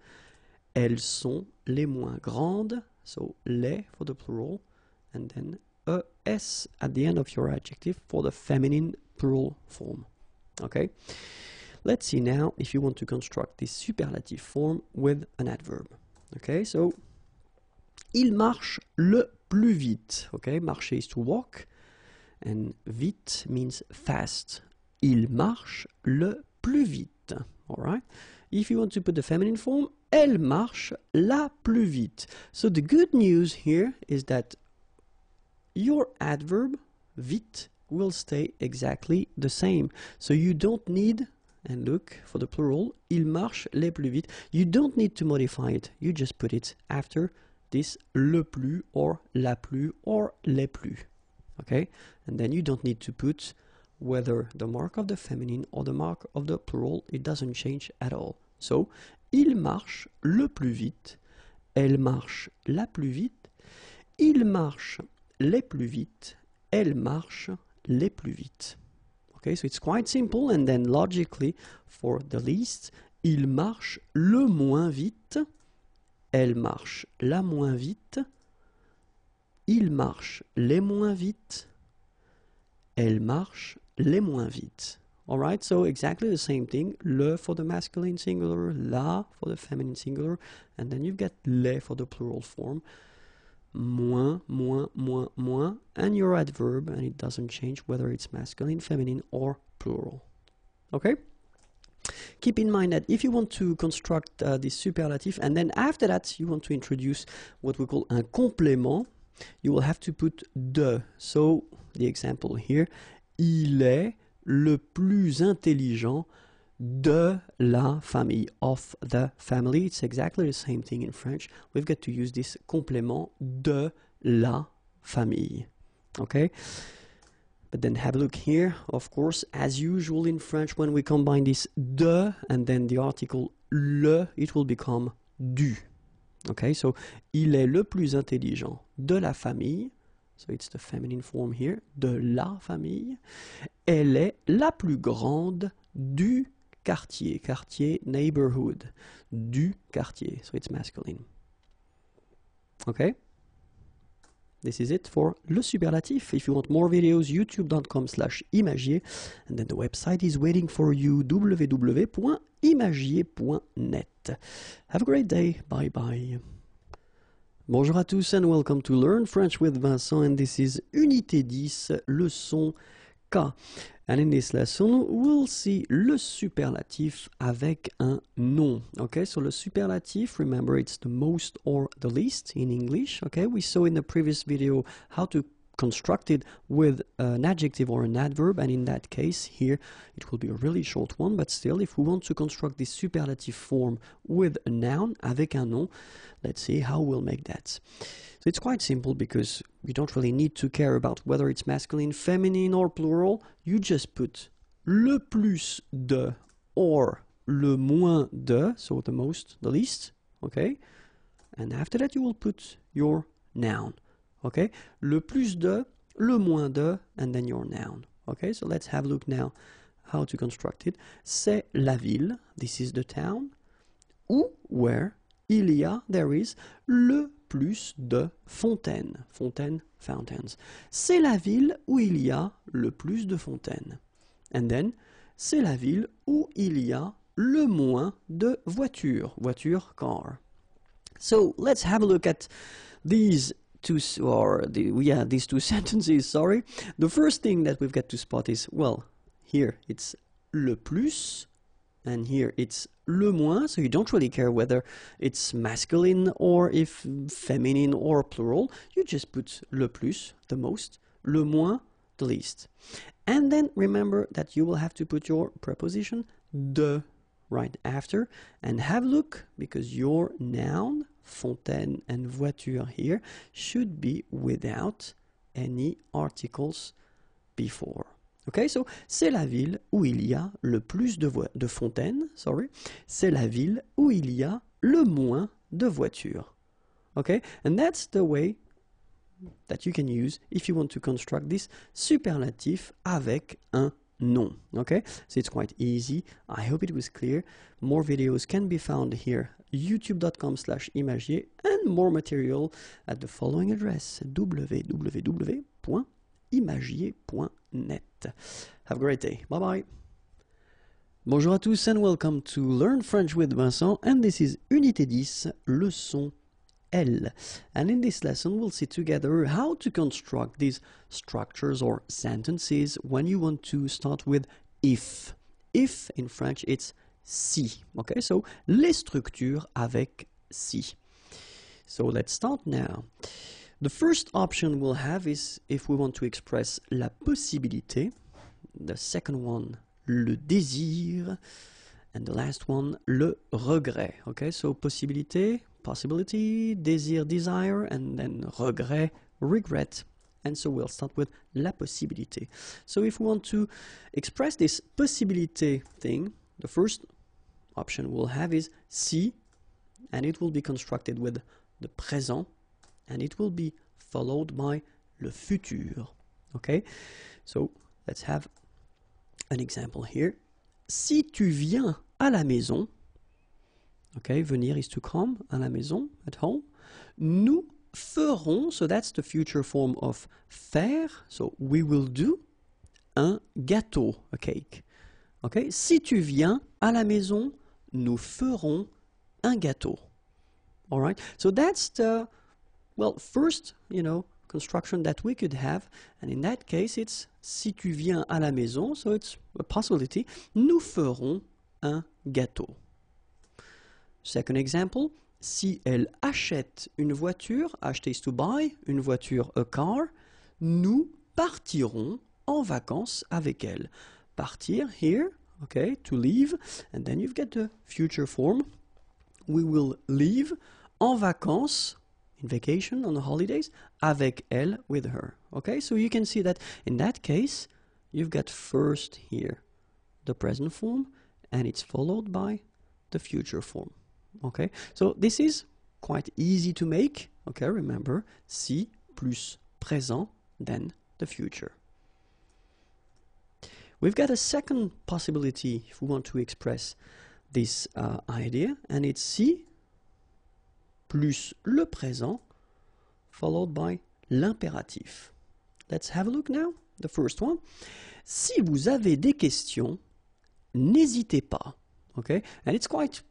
Elles sont les moins grandes, so les for the plural, and then s at the end of your adjective for the feminine plural form. Okay, let's see now if you want to construct this superlative form with an adverb. Okay, so il marche le plus vite. Okay, marcher is to walk, and vite means fast. Il marche le plus vite. All right. If you want to put the feminine form, elle marche la plus vite. So the good news here is that your adverb vite will stay exactly the same. So you don't need, and look for the plural, il marche les plus vite. You don't need to modify it. You just put it after this le plus or la plus or les plus. Okay? And then you don't need to put whether the mark of the feminine or the mark of the plural, it doesn't change at all. So, il marche le plus vite, elle marche la plus vite, il marche les plus vite, elle marche les plus vite. Okay, so it's quite simple, and then logically, for the least, il marche le moins vite, elle marche la moins vite, il marche les moins vite, elle marche les moins vite. Alright, so exactly the same thing. Le for the masculine singular, la for the feminine singular, and then you've got les for the plural form. moins, moins, moins, moins, and your adverb, and it doesn't change whether it's masculine, feminine, or plural. Okay? Keep in mind that if you want to construct this superlative, and then after that you want to introduce what we call un complément, you will have to put de. So, the example here, il est le plus intelligent de la famille, of the family. It's exactly the same thing in French. We've got to use this complément de la famille. Okay? But then have a look here. Of course, as usual in French, when we combine this de and then the article le, it will become du. Okay, so il est le plus intelligent de la famille. So it's the feminine form here. De la famille. Elle est la plus grande du quartier. Quartier, neighborhood. Du quartier. So it's masculine. Okay? This is it for le superlatif. If you want more videos, youtube.com/imagier, and then the website is waiting for you, www.imagier.net. Have a great day. Bye bye. Bonjour à tous and welcome to Learn French with Vincent, and this is Unité 10, leçon K. And in this lesson, we'll see le superlatif avec un nom. Okay, so le superlatif, remember it's the most or the least in English. Okay, we saw in the previous video how to construct it with an adjective or an adverb, and in that case here it will be a really short one, but still if we want to construct this superlative form with a noun, avec un nom, let's see how we'll make that. So it's quite simple because you don't really need to care about whether it's masculine, feminine or plural. You just put le plus de or le moins de, so the most, the least, okay? And after that you will put your noun. Okay, le plus de, le moins de, and then your noun. Okay, so let's have a look now how to construct it. C'est la ville, this is the town, où, where, il y a, there is, le plus de fontaines. Fontaines, fountains. C'est la ville où il y a le plus de fontaines. And then, c'est la ville où il y a le moins de voitures. Voiture, car. So, let's have a look at these these two sentences, sorry. The first thing that we've got to spot is, well, here it's le plus, and here it's le moins, so you don't really care whether it's masculine or if feminine or plural. You just put le plus, the most, le moins, the least. And then remember that you will have to put your preposition de right after, and have a look, because your noun, fontaine and voiture here, should be without any articles before. Okay, so c'est la ville où il y a le plus de fontaines, sorry. C'est la ville où il y a le moins de voitures. Okay, and that's the way that you can use if you want to construct this superlatif avec un nom. Okay, so it's quite easy. I hope it was clear. More videos can be found here, youtube.com/imagier, and more material at the following address, www.imagier.net. Have a great day. Bye bye. Bonjour à tous and welcome to Learn French with Vincent, and this is Unité 10, leçon L. And in this lesson we'll see together how to construct these structures or sentences when you want to start with if. If in French it's si. Okay, so les structures avec si. So let's start now. The first option we'll have is if we want to express la possibilité. The second one, le désir. And the last one, le regret. Okay, so possibilité, possibility, désir, desire, and then regret, regret. And so we'll start with la possibilité. So if we want to express this possibilité thing, the first option we'll have is si, and it will be constructed with the présent, and it will be followed by le futur. Okay, so let's have an example here. Si tu viens à la maison, okay, venir is to come, à la maison, at home, nous ferons, so that's the future form of faire, so we will do, un gâteau, a cake. Okay, si tu viens à la maison, nous ferons un gâteau. Alright, so that's the well, first, you know, construction that we could have, and in that case, it's si tu viens à la maison, so it's a possibility. Nous ferons un gâteau. Second example, si elle achète une voiture, acheter is to buy, une voiture, a car, nous partirons en vacances avec elle. Partir, here, okay, to leave, and then you've got the future form. We will leave en vacances, in vacation, on the holidays, avec elle, with her. Okay, so you can see that in that case, you've got first here the present form, and it's followed by the future form. Okay, so this is quite easy to make. Okay, remember, si plus présent, then the future. We've got a second possibility if we want to express this idea, and it's si plus le présent followed by l'impératif. Let's have a look now. The first one. Si vous avez des questions, n'hésitez pas. Okay, and it's quite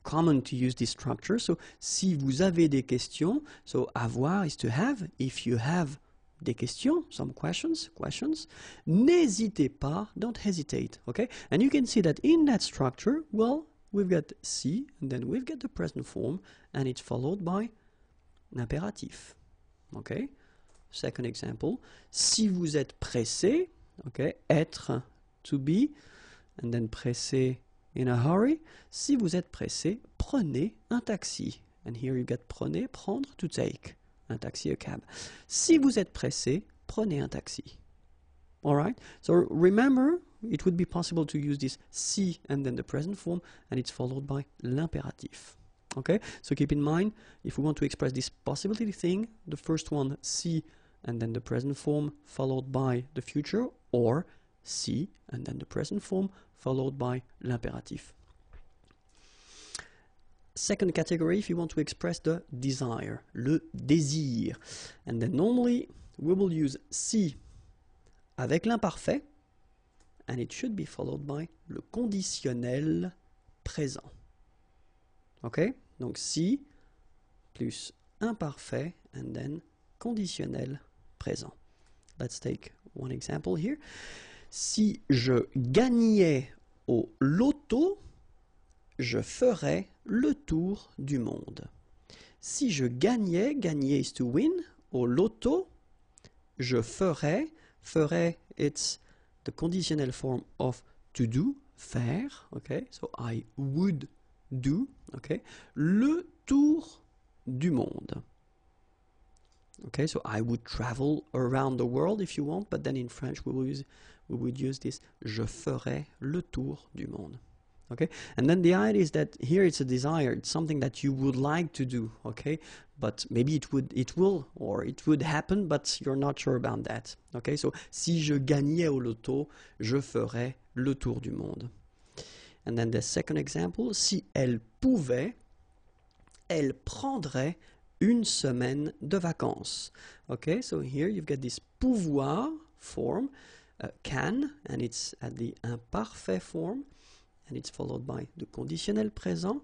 common to use this structure. So, si vous avez des questions, so avoir is to have. If you have des questions, some questions, n'hésitez pas, don't hesitate, okay? And you can see that in that structure, well, we've got si, and then we've got the present form, and it's followed by l'impératif, okay? Second example, si vous êtes pressé, okay, être, to be, and then pressé, in a hurry. Si vous êtes pressé, prenez un taxi. And here you get prenez, prendre, to take. Un taxi, a cab. Si vous êtes pressé, prenez un taxi. Alright? So remember, it would be possible to use this si and then the present form, and it's followed by l'impératif. Okay? So keep in mind, if we want to express this possibility thing, the first one, si, and then the present form, followed by the future, or si, and then the present form, followed by l'impératif. Second category, if you want to express the desire, le désir. And then normally, we will use si avec l'imparfait, and it should be followed by le conditionnel présent. Okay? Donc si plus imparfait, and then conditionnel présent. Let's take one example here. Si je gagnais au loto, je ferais le tour du monde. Si je gagnais, gagner is to win, au loto, je ferais, it's the conditional form of to do, faire, okay, so I would do, okay, le tour du monde. Okay, so I would travel around the world if you want, but then in French we would use this, je ferais le tour du monde. Okay, and then the idea is that here it's a desire, it's something that you would like to do, okay, but maybe it would happen, but you're not sure about that. Okay, so si je gagnais au loto, je ferais le tour du monde. And then the second example, si elle pouvait, elle prendrait une semaine de vacances. Okay, so here you've got this pouvoir form, can, and it's at the imparfait form, and it's followed by the conditionnel présent,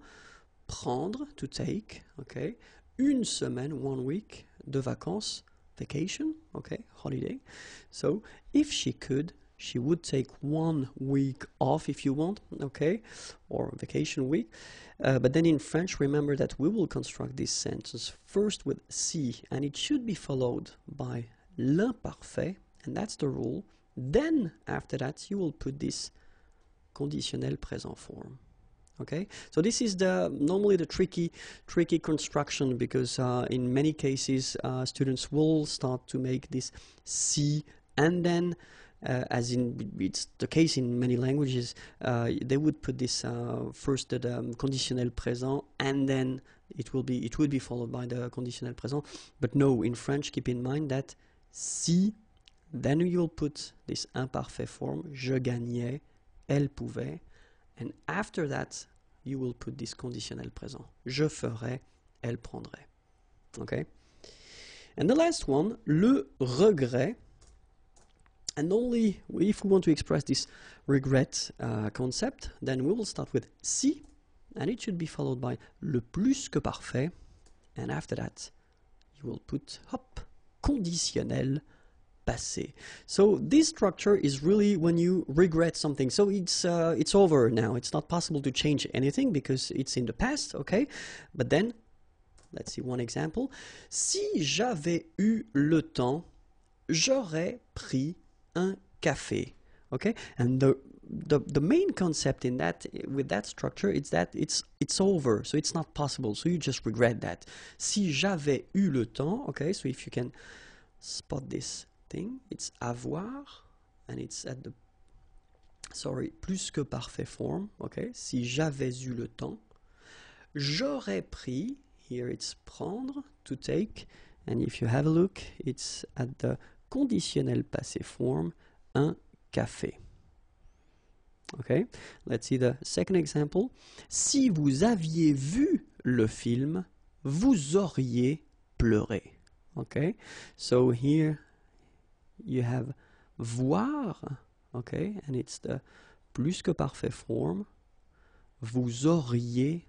prendre, to take, okay, une semaine, 1 week, de vacances, vacation, okay, holiday. So if she could, she would take 1 week off if you want, okay, or vacation week. But then in French, remember that we will construct this sentence first with si, and it should be followed by l'imparfait, and that's the rule. Then, after that, you will put this conditionnel présent form. Okay, so this is normally the tricky construction, because in many cases students will start to make this si, and then as in it's the case in many languages, they would put this first the conditionnel présent, and then it would be followed by the conditionnel présent. But no, in French, keep in mind that si, then you'll put this imparfait form, je gagnais, elle pouvait, and after that you will put this conditionnel présent, je ferais, elle prendrait. Okay, and the last one, le regret. And only if we want to express this regret concept, then we will start with si, and it should be followed by le plus que parfait, and after that you will put, hop, conditionnel passé. So this structure is really when you regret something. So it's over now. It's not possible to change anything because it's in the past, okay? But then, let's see one example. Si j'avais eu le temps, j'aurais pris un café. Okay? And the main concept in that, with that structure, is that it's over, so it's not possible. So you just regret that. Si j'avais eu le temps, okay? So if you can spot this thing, it's avoir, and it's at the, sorry, plus que parfait form, okay? Si j'avais eu le temps, j'aurais pris, here it's prendre, to take, and if you have a look, it's at the conditionnel passé form, un café. Okay, let's see the second example. Si vous aviez vu le film, vous auriez pleuré. Okay, so here you have voir, okay, and it's the plus que parfait form. Vous auriez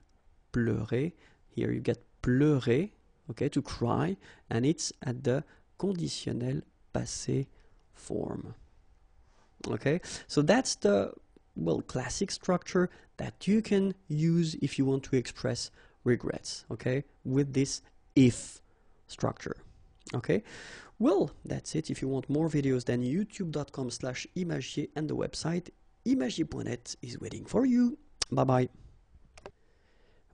pleuré. Here you get pleurer, okay, to cry, and it's at the conditionnel passé form. Okay, so that's the, well, classic structure that you can use if you want to express regrets, okay, with this if structure. Okay, well, that's it. If you want more videos, then youtube.com/imagier and the website imagier.net is waiting for you. Bye bye.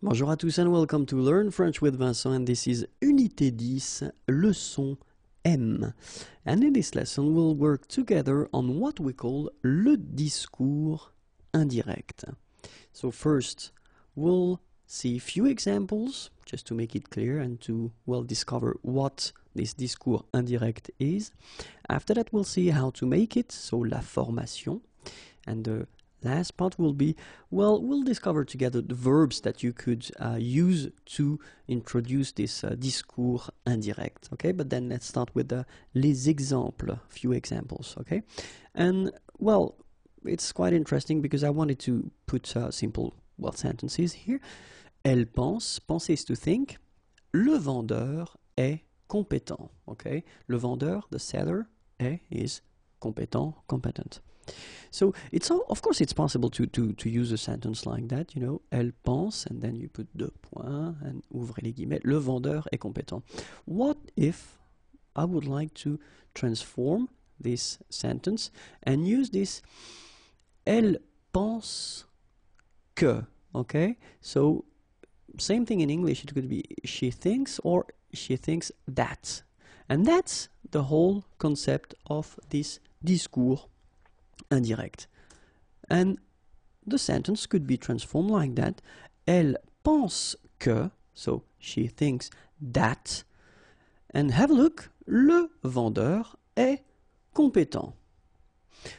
Bonjour à tous and welcome to Learn French with Vincent, and this is Unité 10, leçon M. And in this lesson we'll work together on what we call le discours indirect. So first we'll see a few examples just to make it clear and to, well, discover what this discours indirect is. After that we'll see how to make it, so la formation, and the last part will be, well, we'll discover together the verbs that you could use to introduce this discours indirect, okay? But then let's start with les exemples, few examples, okay? And, well, it's quite interesting because I wanted to put simple, well, sentences here. Elle pense, penser is to think. Le vendeur est compétent, okay? Le vendeur, the seller, is compétent, competent. So it's all, of course it's possible to use a sentence like that, you know, elle pense, and then you put deux points, and ouvrez les guillemets, le vendeur est compétent. What if I would like to transform this sentence and use this elle pense que, okay? So same thing in English, it could be she thinks or she thinks that. And that's the whole concept of this discours indirect. And the sentence could be transformed like that. Elle pense que, so she thinks that. And have a look, le vendeur est compétent.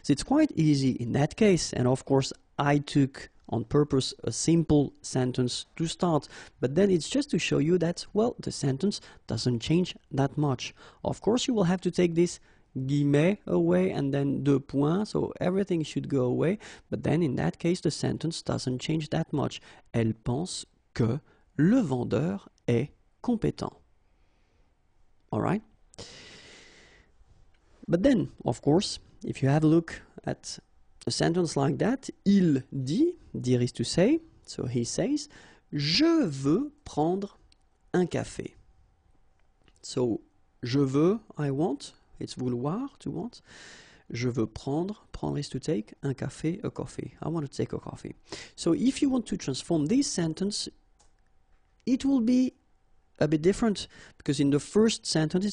So it's quite easy in that case, and of course I took on purpose a simple sentence to start, but then it's just to show you that, well, the sentence doesn't change that much. Of course you will have to take this guillemets away and then deux points, so everything should go away, but then in that case the sentence doesn't change that much. Elle pense que le vendeur est compétent. Alright? But then, of course, if you have a look at a sentence like that, il dit, dire is to say, so he says, je veux prendre un café. So, je veux, I want, it's vouloir, to want. Je veux prendre, prendre is to take, un café, a coffee. I want to take a coffee. So if you want to transform this sentence, it will be a bit different, because in the first sentence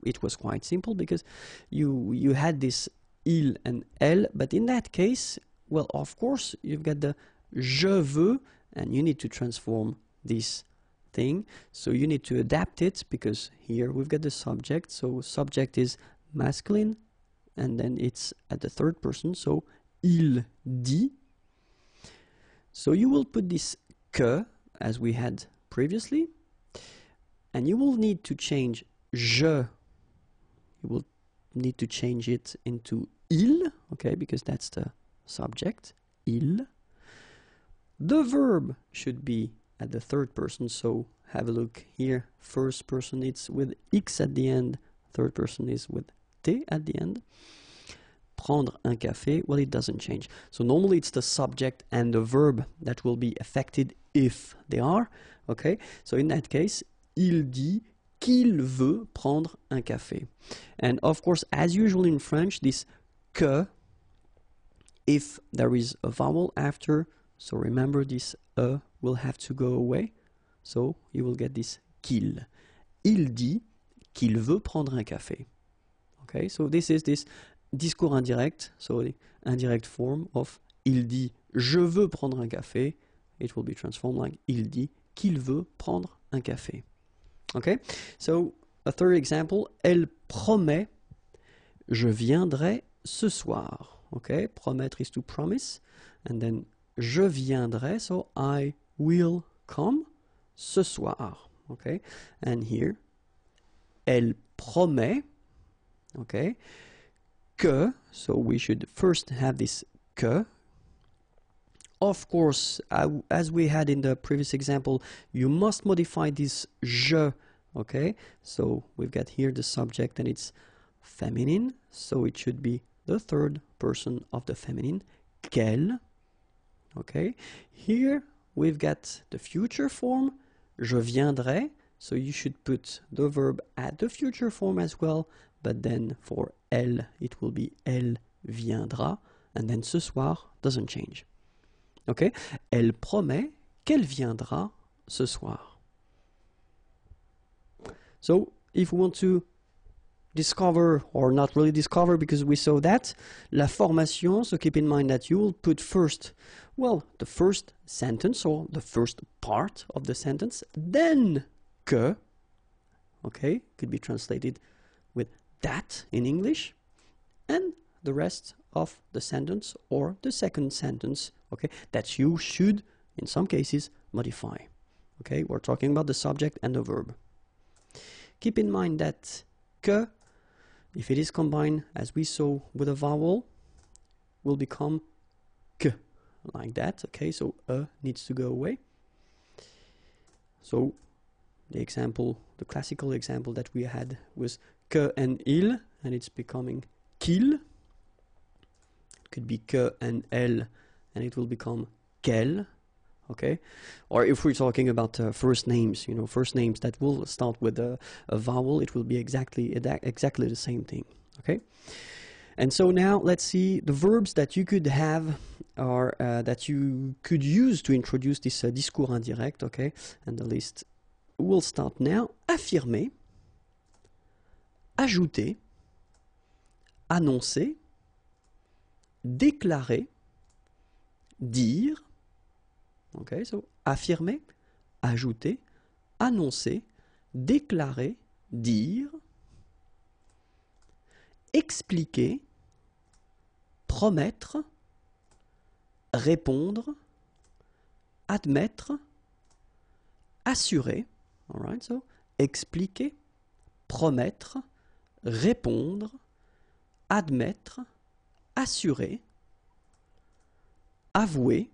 it was quite simple, because you had this il and elle, but in that case, well, of course, you've got the je veux, and you need to transform this thing, so you need to adapt it, because here we've got the subject, so subject is masculine, and then it's at the third person, so il dit. So you will put this que, as we had previously, and you will need to change je, you will need to change it into il, okay, because that's the subject, il. The verb should be at the third person. So have a look here. First person it's with X at the end. Third person is with T at the end. Prendre un café, well, it doesn't change. So normally it's the subject and the verb that will be affected if they are. Okay, so in that case, il dit qu'il veut prendre un café. And of course, as usual in French, this que, if there is a vowel after, so remember this will have to go away. So you will get this qu'il. Il dit qu'il veut prendre un café. Okay, so this is this discours indirect, so the indirect form of il dit je veux prendre un café. It will be transformed like il dit qu'il veut prendre un café. Okay, so a third example, elle promet je viendrai ce soir. Okay, promettre is to promise, and then je viendrai, so I will come ce soir. Okay, and here elle promet, okay, que, so we should first have this que. Of course, as we had in the previous example, you must modify this je, okay? So we've got here the subject and it's feminine, so it should be the third person of the feminine, qu'elle, okay? Here we've got the future form, je viendrai, so you should put the verb at the future form as well, but then for elle, it will be elle viendra, and then ce soir doesn't change. Okay? Elle promet qu'elle viendra ce soir. So, if we want to discover, or not really discover because we saw that, la formation, so keep in mind that you will put first, well, the first sentence, or the first part of the sentence, then que, okay, could be translated with that in English, and the rest of the sentence or the second sentence, okay, that you should, in some cases, modify. Okay, we're talking about the subject and the verb. Keep in mind that que, if it is combined, as we saw, with a vowel, will become que, like that. Okay, so needs to go away. So the example, the classical example that we had was que and il, and it's becoming qu'il. Could be que and elle, and it will become qu'elle, okay? Or if we're talking about first names, you know, first names that will start with a vowel, it will be exactly the same thing, okay? And so now let's see the verbs that you could have, or that you could use to introduce this discours indirect, okay? And the list will start now. Affirmer, ajouter, annoncer, déclarer, dire, okay, so affirmer, ajouter, annoncer, déclarer, dire, expliquer, promettre, répondre, admettre, assurer, all right, so expliquer, promettre, répondre, admettre, assurer, avouer,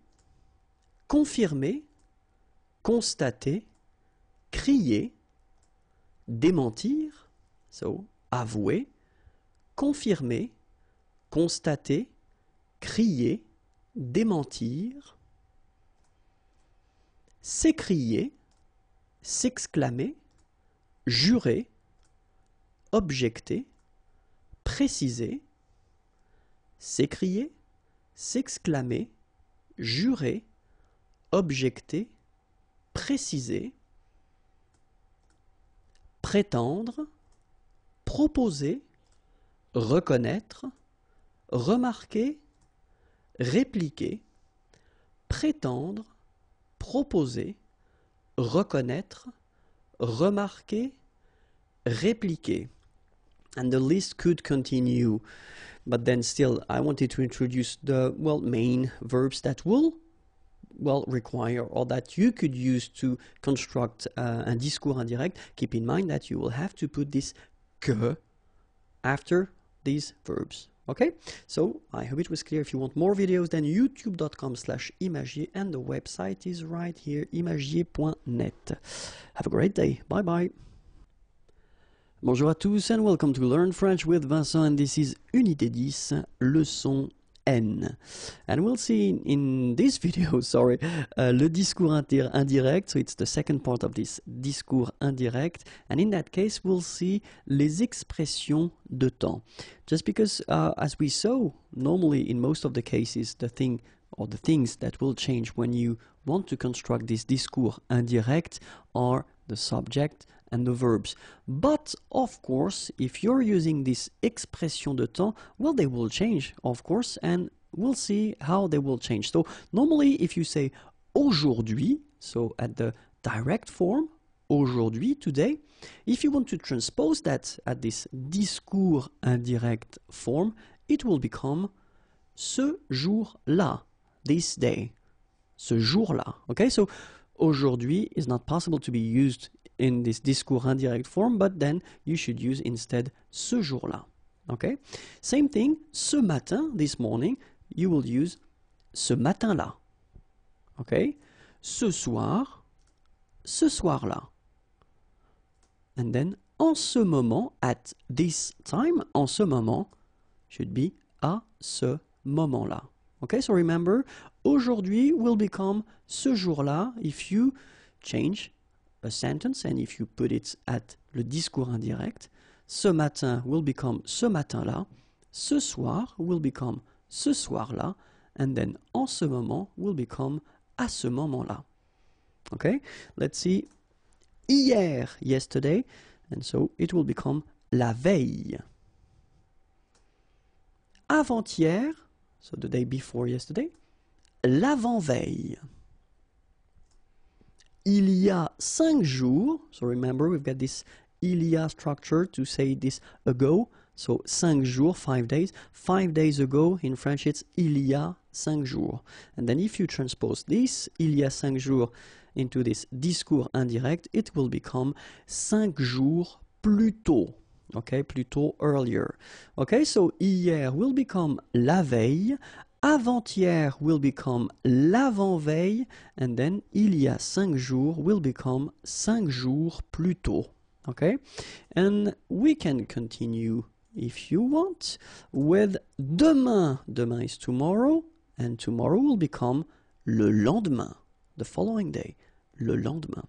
confirmer, constater, crier, démentir, so avouer, confirmer, constater, crier, démentir, s'écrier, s'exclamer, jurer, objecter, préciser, s'écrier, s'exclamer, jurer, objecter, préciser, prétendre, proposer, reconnaître, remarquer, répliquer, prétendre, proposer, reconnaître, remarquer, répliquer. And the list could continue, but then still I wanted to introduce the, well, main verbs that will, well, require, or that you could use to construct un discours indirect. Keep in mind that you will have to put this que after these verbs. Okay, so I hope it was clear. If you want more videos, then youtube.com/imagier, and the website is right here, imagier.net. Have a great day. Bye bye. Bonjour à tous and welcome to Learn French with Vincent, and this is Unité 10, leçon N. And we'll see in this video, le discours indirect. So it's the second part of this discours indirect. And in that case, we'll see les expressions de temps. Just because, as we saw, normally in most of the cases, the things that will change when you want to construct this discours indirect are the subject and the verbs. But of course, if you're using this expression de temps, well, they will change, of course, and we'll see how they will change. So normally, if you say aujourd'hui, so at the direct form, aujourd'hui, today, if you want to transpose that at this discours indirect form, it will become ce jour-là, this day, ce jour-là. Okay, so aujourd'hui is not possible to be used in this discours indirect form, but then you should use instead ce jour-là. Okay? Same thing, ce matin, this morning, you will use ce matin-là. Okay? Ce soir, ce soir-là. And then, en ce moment, at this time, en ce moment, should be à ce moment-là. Okay, so remember, aujourd'hui will become ce jour-là if you change a sentence and if you put it at le discours indirect. Ce matin will become ce matin-là. Ce soir will become ce soir-là. And then en ce moment will become à ce moment-là. Okay, let's see. Hier, yesterday. And so it will become la veille. Avant-hier, so the day before yesterday. L'avant-veille. Il y a 5 jours, so remember we've got this il y a structure to say this ago, so 5 jours, 5 days. 5 days ago, in French it's il y a 5 jours. And then if you transpose this, il y a 5 jours, into this discours indirect, it will become 5 jours plus tôt. Okay, plus tôt, earlier. Okay, so hier will become la veille. Avant-hier will become l'avant-veille, and then il y a 5 jours will become 5 jours plus tôt. Okay? And we can continue, if you want, with demain. Demain is tomorrow, and tomorrow will become le lendemain, the following day, le lendemain.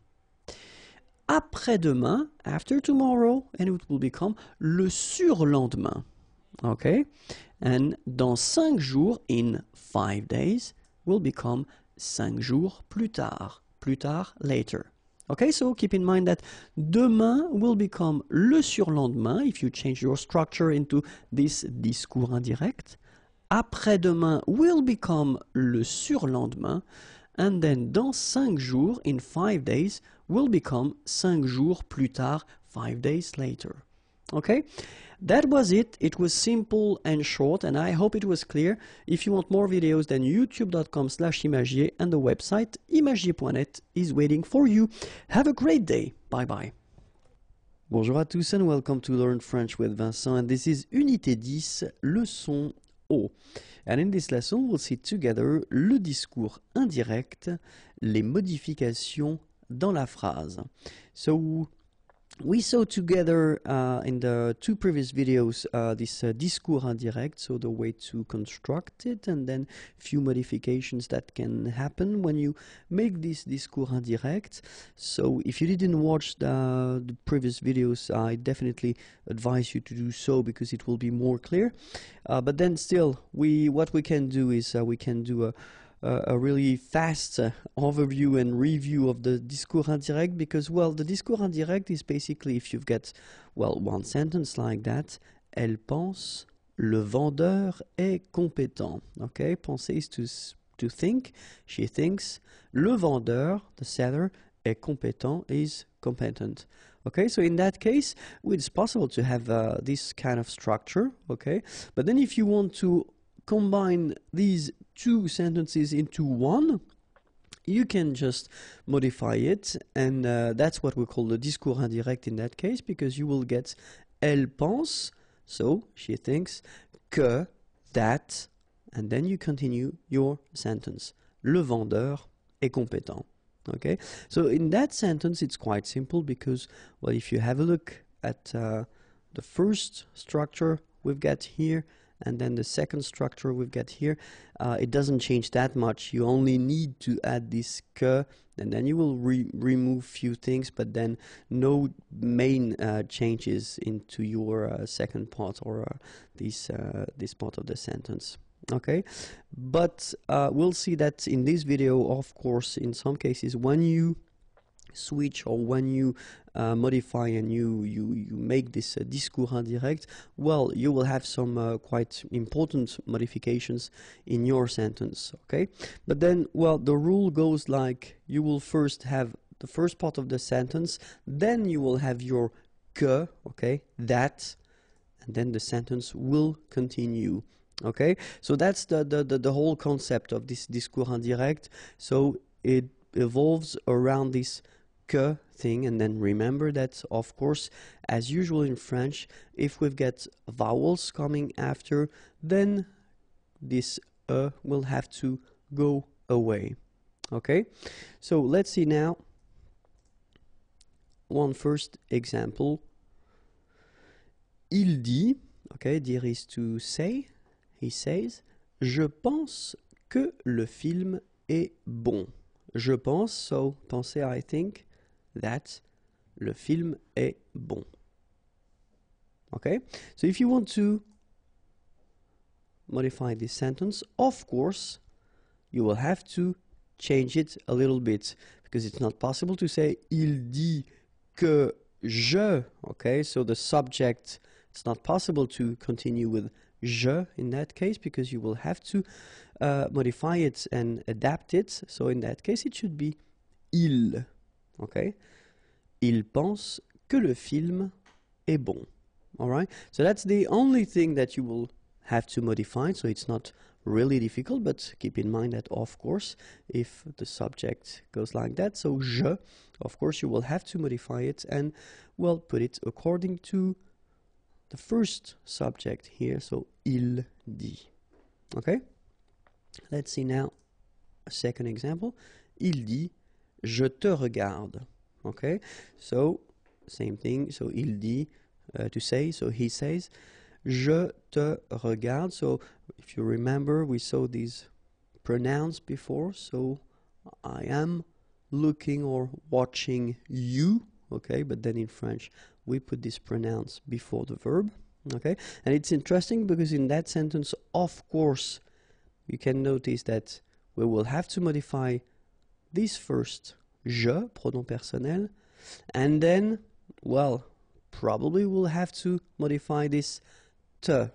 Après-demain, after tomorrow, and it will become le surlendemain. Okay? And dans 5 jours, in 5 days, will become 5 jours plus tard later. Okay, so keep in mind that demain will become le surlendemain if you change your structure into this discours indirect. Après-demain will become le surlendemain. And then dans 5 jours, in 5 days, will become 5 jours plus tard, 5 days later. Okay, that was it. It was simple and short, and I hope it was clear. If you want more videos, then youtube.com/imagier, and the website imagier.net is waiting for you. Have a great day. Bye bye. Bonjour à tous and welcome to Learn French with Vincent, and this is Unité 10, leçon O. And in this lesson, we'll see together le discours indirect, les modifications dans la phrase. So, we saw together in the 2 previous videos this discours indirect, so the way to construct it, and then few modifications that can happen when you make this discours indirect. So if you didn't watch the previous videos, I definitely advise you to do so because it will be more clear. But then still, what we can do is we can do a really fast overview and review of the discours indirect because, well, the discours indirect is basically if you've got, well, one sentence like that, elle pense, le vendeur est compétent. Okay, penser is to think, she thinks, le vendeur, the seller, est compétent, is competent. Okay, so in that case, it's possible to have this kind of structure, okay, but then if you want to combine these 2 sentences into one, you can just modify it, and that's what we call the discours indirect in that case, because you will get elle pense, so she thinks, que, that, and then you continue your sentence. Le vendeur est compétent. Okay, so in that sentence it's quite simple because, well, if you have a look at the first structure we've got here and then the second structure we've got here, it doesn't change that much. You only need to add this que, and then you will remove few things, but then no main changes into your second part or this part of the sentence. Okay, but we'll see that in this video, of course, in some cases when you switch or when you modify and you make this discours indirect, well, you will have some quite important modifications in your sentence. Okay, but then, well, the rule goes like you will first have the first part of the sentence, then you will have your que, okay, that, and then the sentence will continue. Okay, so that's the whole concept of this discours indirect. So it evolves around this que thing, and then remember that, of course, as usual in French, if we've got vowels coming after, then this will have to go away. Okay, so let's see now one first example. Il dit, okay, dire is to say. He says, je pense que le film est bon. Je pense, so penser, I think, that le film est bon. Okay, so if you want to modify this sentence, of course, you will have to change it a little bit, because it's not possible to say, il dit que je, okay, so the subject, it's not possible to continue with je in that case, because you will have to modify it and adapt it. So in that case it should be il. Okay, il pense que le film est bon. Alright, so that's the only thing that you will have to modify, so it's not really difficult, but keep in mind that, of course, if the subject goes like that, so je, of course you will have to modify it and, well, put it according to the first subject here, so il dit. Okay, let's see now a second example. Il dit, je te regarde. Okay, so same thing, so il dit, to say, so he says, je te regarde. So if you remember, we saw these pronouns before, so I am looking or watching you. Okay, but then in French we put this pronouns before the verb. Okay, and it's interesting because in that sentence, of course, you can notice that we will have to modify this first je, pronom personnel, and then, well, probably we'll have to modify this te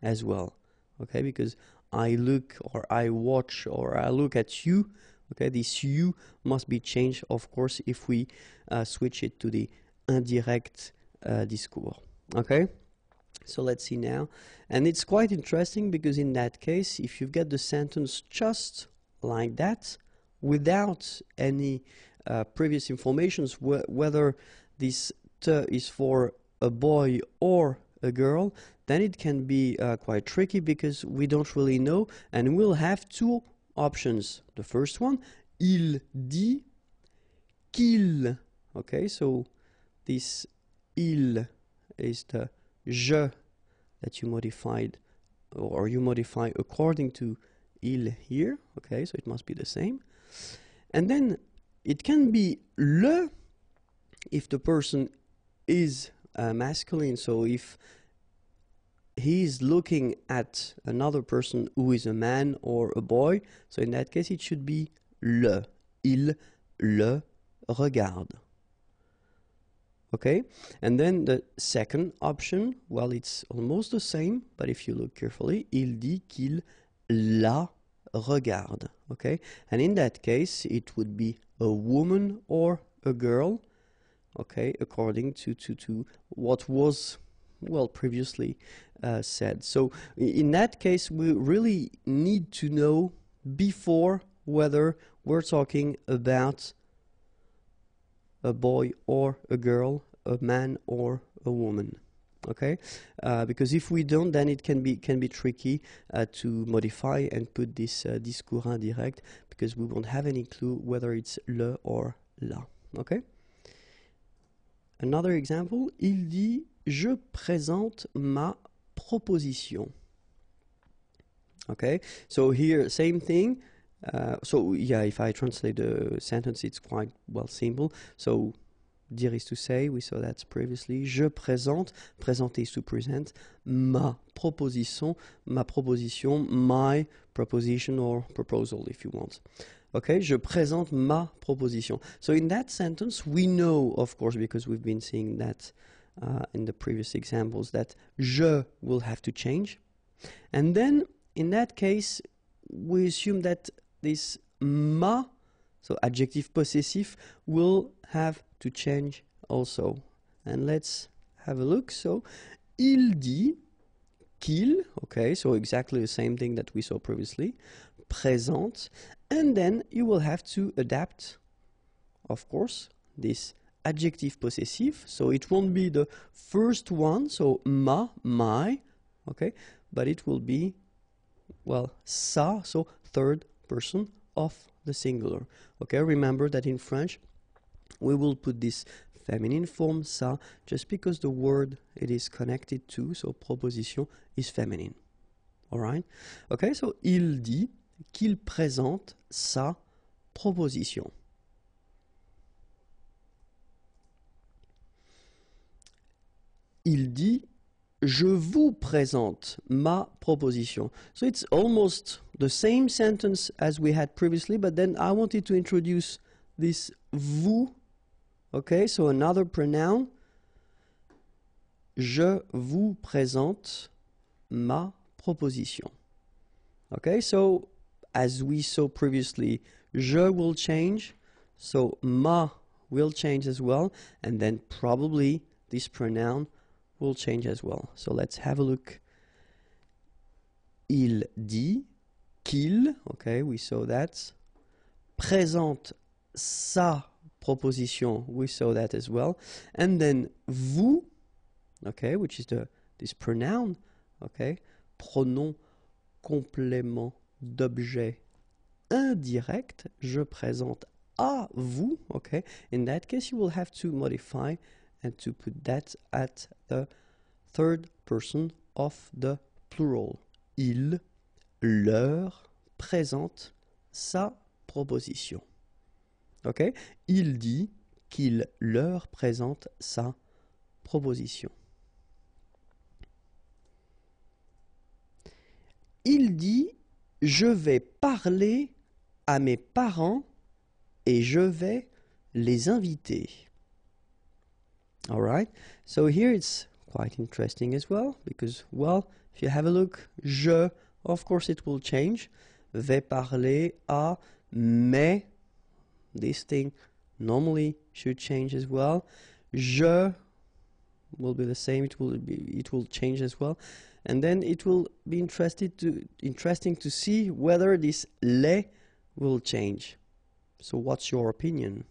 as well. Okay, because I look or I watch or I look at you. Okay, this you must be changed, of course, if we switch it to the indirect discours. Okay, so let's see now. And it's quite interesting because in that case, if you've got the sentence just like that, without any previous informations, whether this te is for a boy or a girl, then it can be quite tricky because we don't really know, and we'll have two options. The first one, il dit qu'il. Okay, so this il is the je that you modified, or you modify according to il here. Okay, so it must be the same. And then it can be le if the person is masculine, so if he is looking at another person who is a man or a boy, so in that case it should be le. Il le regarde. Okay, and then the second option, well, it's almost the same, but if you look carefully, il dit qu'il la regarde. Okay, and in that case it would be a woman or a girl. Okay, according to what was, well, previously said. So in that case we really need to know before whether we're talking about a boy or a girl, a man or a woman. Okay, because if we don't, then it can be tricky to modify and put this discours indirect, because we won't have any clue whether it's le or la. Okay. Another example, il dit je présente ma proposition. Okay, so here same thing. So yeah, if I translate the sentence, it's quite well simple. So dire is to say, we saw that previously. Je présente, présenter is to present. Ma proposition, my proposition or proposal if you want. Okay, je présente ma proposition. So in that sentence, we know, of course, because we've been seeing that in the previous examples, that je will have to change. And then in that case, we assume that this ma, so adjective possessive, will have to change also. And let's have a look. So, il dit qu'il, okay, so exactly the same thing that we saw previously, présente, and then you will have to adapt, of course, this adjective possessive, so it won't be the first one, so ma, my, okay, but it will be, well, ça, so third person of the singular. Okay, remember that in French we will put this feminine form ça just because the word it is connected to, so proposition, is feminine. Alright? Okay, so il dit qu'il présente sa proposition. Il dit je vous présente ma proposition. So it's almost the same sentence as we had previously, but then I wanted to introduce this vous. Okay, so another pronoun. Je vous présente ma proposition. Okay, so as we saw previously, je will change, so ma will change as well, and then probably this pronoun will change as well. So let's have a look. Il dit qu'il, okay, we saw that. Présente sa proposition, we saw that as well. And then vous, okay, which is this pronoun, okay, pronom complément d'objet indirect, je présente à vous, okay. In that case, you will have to modify and to put that at the third person of the plural. Il leur présente sa proposition. Okay? Il dit qu'il leur présente sa proposition. Il dit je vais parler à mes parents et je vais les inviter. All right, so here it's quite interesting as well, because, well, if you have a look, je, of course it will change. Vais parler à, mais, this thing normally should change as well. Je will be the same, it will change as well. And then it will be interesting to see whether this les will change. So what's your opinion?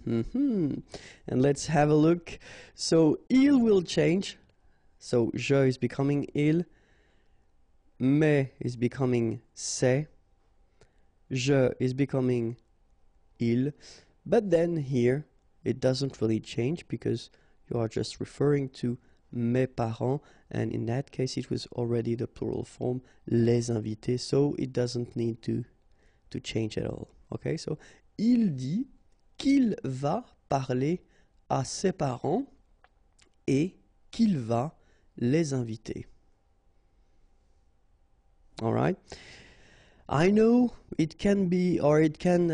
And let's have a look. So il will change. So je is becoming il. Mais is becoming c'est. Je is becoming il. But then here it doesn't really change because you are just referring to mes parents, and in that case it was already the plural form les invités, so it doesn't need to change at all. Okay, so il dit qu'il va parler à ses parents et qu'il va les inviter. All right. I know it can be, or it can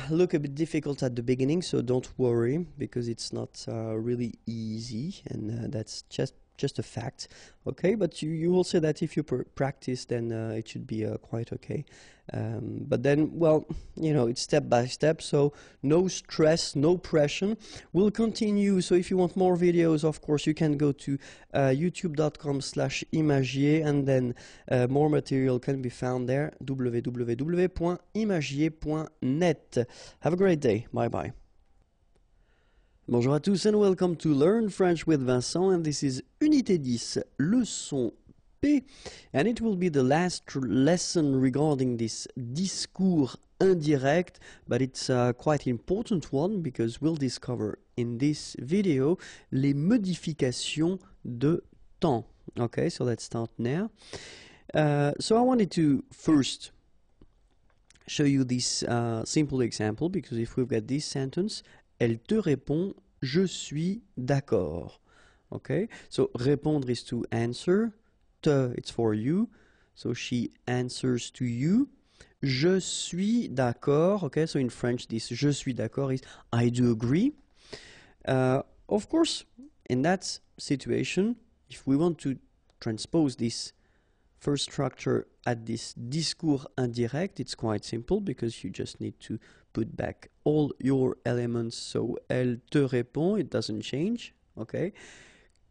look a bit difficult at the beginning, so don't worry, because it's not really easy, and that's just a fact, okay? But you will say that if you practice, then it should be quite okay. But then, well, you know, it's step by step, so no stress, no pressure. We'll continue, so if you want more videos, of course, you can go to youtube.com/imagier, and then more material can be found there, www.imagier.net. Have a great day. Bye-bye. Bonjour à tous and welcome to Learn French with Vincent, and this is Unité 10, leçon P, and it will be the last lesson regarding this discours indirect, but it's a quite important one because we'll discover in this video les modifications de temps. Okay, so let's start now. So I wanted to first show you this simple example, because if we've got this sentence, elle te répond, je suis d'accord. Okay, so répondre is to answer, te it's for you, so she answers to you. Je suis d'accord. Okay, so in French this je suis d'accord is I do agree. Of course, in that situation, if we want to transpose this first structure at this discours indirect, it's quite simple because you just need to put back all your elements. So elle te répond, it doesn't change, okay?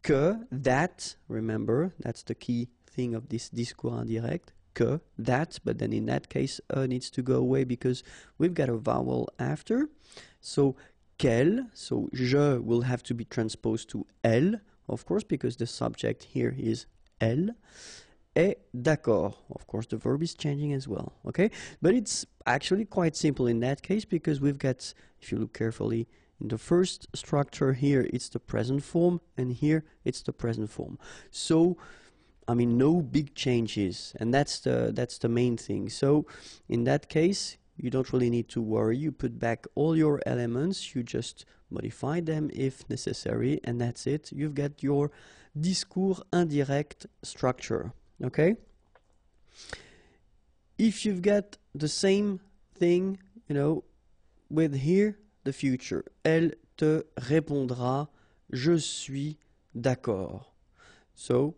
Que, that, remember, that's the key thing of this discours indirect. Que, that, but then in that case, needs to go away because we've got a vowel after. So qu'elle, so je will have to be transposed to elle, of course, because the subject here is elle. Est d'accord. Of course, the verb is changing as well, okay? But it's actually quite simple in that case because we've got, if you look carefully, in the first structure here, it's the present form, and here it's the present form. So, I mean, no big changes, and that's the main thing. So, in that case, you don't really need to worry. You put back all your elements, you just modify them if necessary, and that's it. You've got your discours indirect structure. Okay? If you've got the same thing, you know, with here, the future. Elle te répondra, je suis d'accord. So,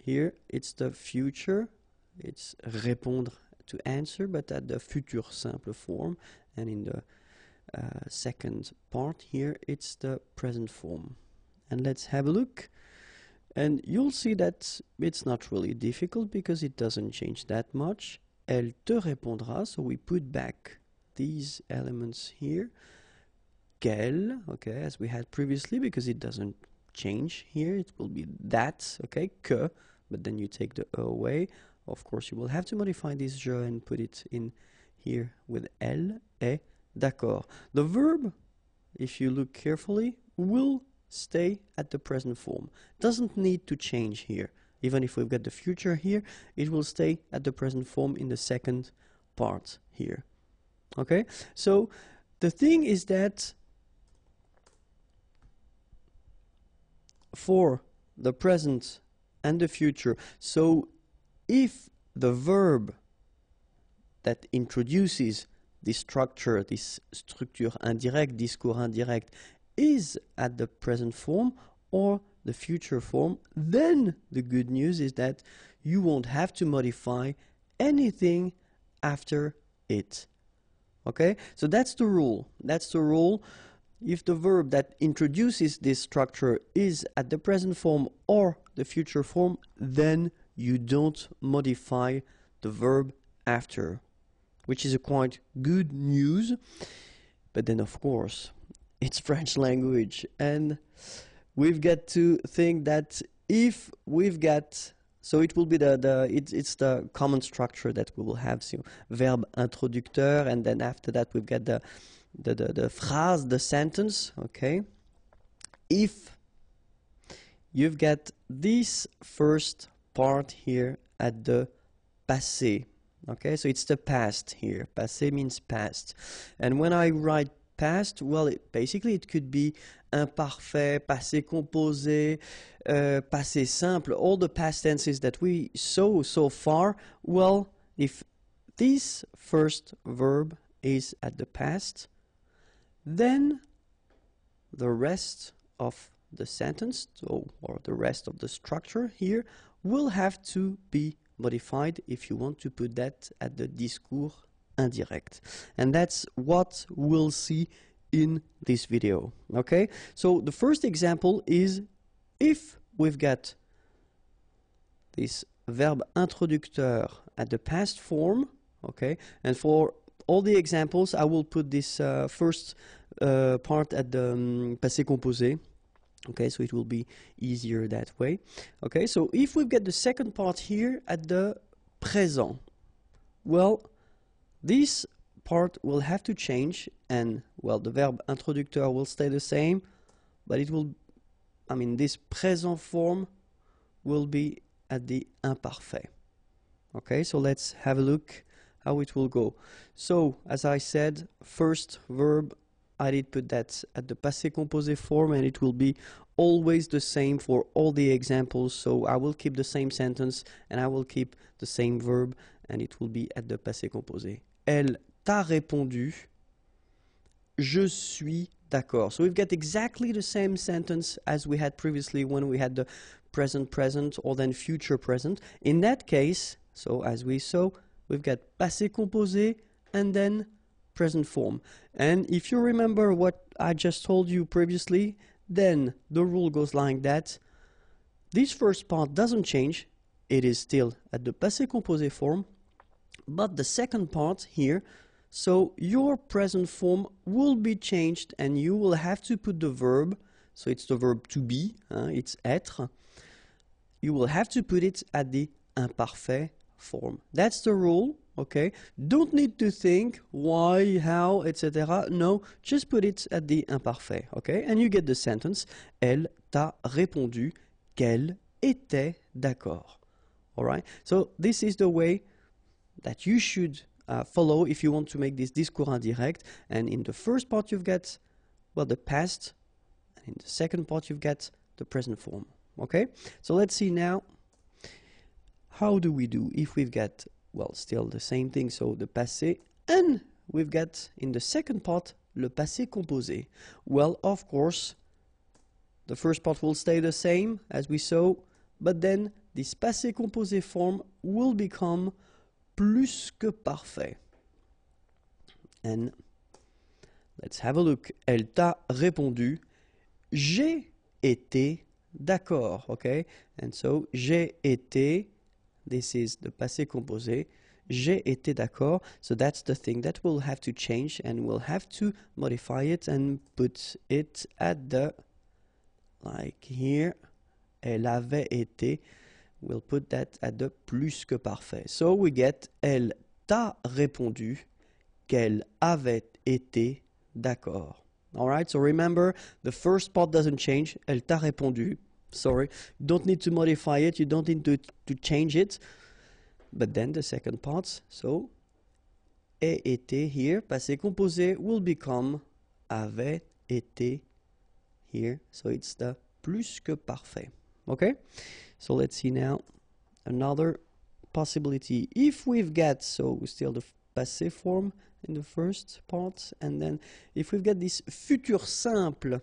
here it's the future. It's répondre to answer, but at the futur simple form. And in the second part here, it's the present form. And let's have a look. And you'll see that it's not really difficult because it doesn't change that much. Elle te répondra, so we put back these elements here. Qu'elle, okay, as we had previously, because it doesn't change here. It will be that, okay, que, but then you take the e away. Of course, you will have to modify this je and put it in here with elle, est d'accord. The verb, if you look carefully, will stay at the present form. Doesn't need to change here. Even if we've got the future here, it will stay at the present form in the second part here. Okay? So, the thing is that for the present and the future, so if the verb that introduces this structure, this structure indirect, discours indirect, is at the present form or the future form, then the good news is that you won't have to modify anything after it. Okay? So that's the rule. That's the rule. If the verb that introduces this structure is at the present form or the future form, then you don't modify the verb after, which is a quite good news. But then, of course, it's French language, and we've got to think that if we've got, so it will be it's the common structure that we will have, so verbe introducteur, and then after that we've got the phrase, the sentence, okay? If you've got this first part here at the passé, okay? So it's the past here. Passé means past. And when I write past, well, basically it could be imparfait, passé composé, passé simple, all the past tenses that we saw so far. Well, if this first verb is at the past, then the rest of the sentence, or the rest of the structure here, will have to be modified if you want to put that at the discours indirect. And that's what we'll see in this video. Okay? So the first example is if we've got this verbe introducteur at the past form, okay? And for all the examples, I will put this first part at the passé composé. Okay, so it will be easier that way. Okay, so if we get the second part here at the présent, well, this part will have to change, and well, the verb introducteur will stay the same, but it will, I mean, this présent form will be at the imparfait. Okay, so let's have a look how it will go. So, as I said, first verb, I did put that at the passé composé form, and it will be always the same for all the examples. So I will keep the same sentence and I will keep the same verb, and it will be at the passé composé. Elle t'a répondu, je suis d'accord. So we've got exactly the same sentence as we had previously when we had the present present or then future present. In that case, so as we saw, we've got passé composé and then present form. And if you remember what I just told you previously, then the rule goes like that. This first part doesn't change. It is still at the passé composé form. But the second part here, so your present form will be changed and you will have to put the verb, so it's the verb to be, it's être. You will have to put it at the imparfait form. That's the rule. Okay, don't need to think why, how, etc. No, just put it at the imparfait. Okay, and you get the sentence. Elle t'a répondu qu'elle était d'accord. All right. So this is the way that you should follow if you want to make this discours indirect. And in the first part you've got, well, the past, and in the second part you've got the present form. Okay. So let's see now. How do we do if we've got, well, still the same thing, so the passé, and we've got in the second part le passé composé? Well, of course, the first part will stay the same as we saw, but then this passé composé form will become plus que parfait. And let's have a look. Elle t'a répondu, j'ai été d'accord, okay? And so, j'ai été, this is the passé composé. J'ai été d'accord. So that's the thing that we'll have to change, and we'll have to modify it and put it at the, like here, elle avait été. We'll put that at the plus que parfait. So we get elle t'a répondu qu'elle avait été d'accord. Alright, so remember, the first part doesn't change. Elle t'a répondu. Sorry, you don't need to modify it, you don't need to change it. But then the second part, so ait été here, passé composé, will become avait été here. So it's the plus que parfait. Okay? So let's see now another possibility. If we've got, so still the passé form in the first part, and then if we've got this futur simple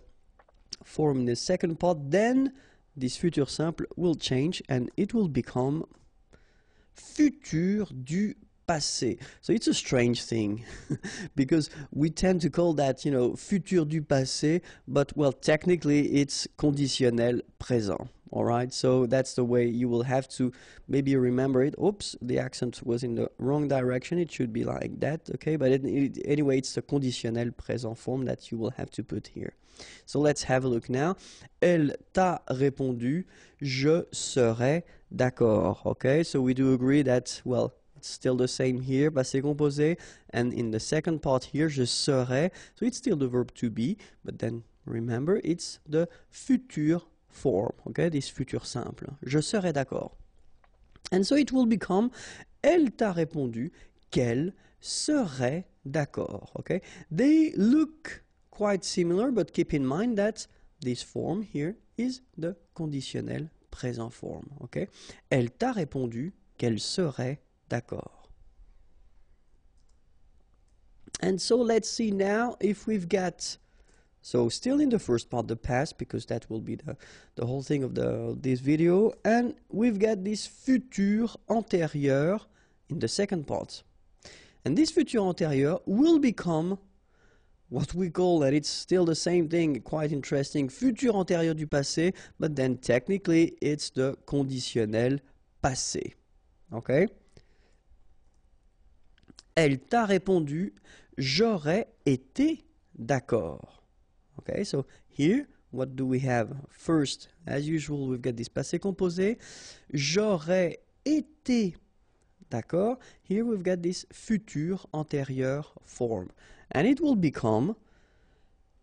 form in the second part, then this futur simple will change and it will become futur du passé. So it's a strange thing because we tend to call that, you know, futur du passé, but well, technically it's conditionnel présent. All right, so that's the way you will have to maybe remember it. Oops, the accent was in the wrong direction. It should be like that, okay? But anyway, it's the conditionnel présent form that you will have to put here. So let's have a look now. Elle t'a répondu, je serai d'accord, okay? So we do agree that, well, it's still the same here, passé composé, and in the second part here, je serai, so it's still the verb to be, but then remember, it's the futur form, okay, this futur simple. Je serai d'accord. And so it will become, elle t'a répondu qu'elle serait d'accord, okay? They look quite similar, but keep in mind that this form here is the conditionnel présent form, okay? Elle t'a répondu qu'elle serait d'accord. And so let's see now if we've got, so still in the first part, the past, because that will be the whole thing of this video, and we've got this futur antérieur in the second part. And this futur antérieur will become what we call, that it's still the same thing, quite interesting, futur antérieur du passé, but then technically it's the conditionnel passé. Okay? Elle t'a répondu, j'aurais été d'accord. Okay, so here, what do we have? First, as usual, we've got this passé composé. J'aurais été d'accord. Here we've got this futur antérieur form. And it will become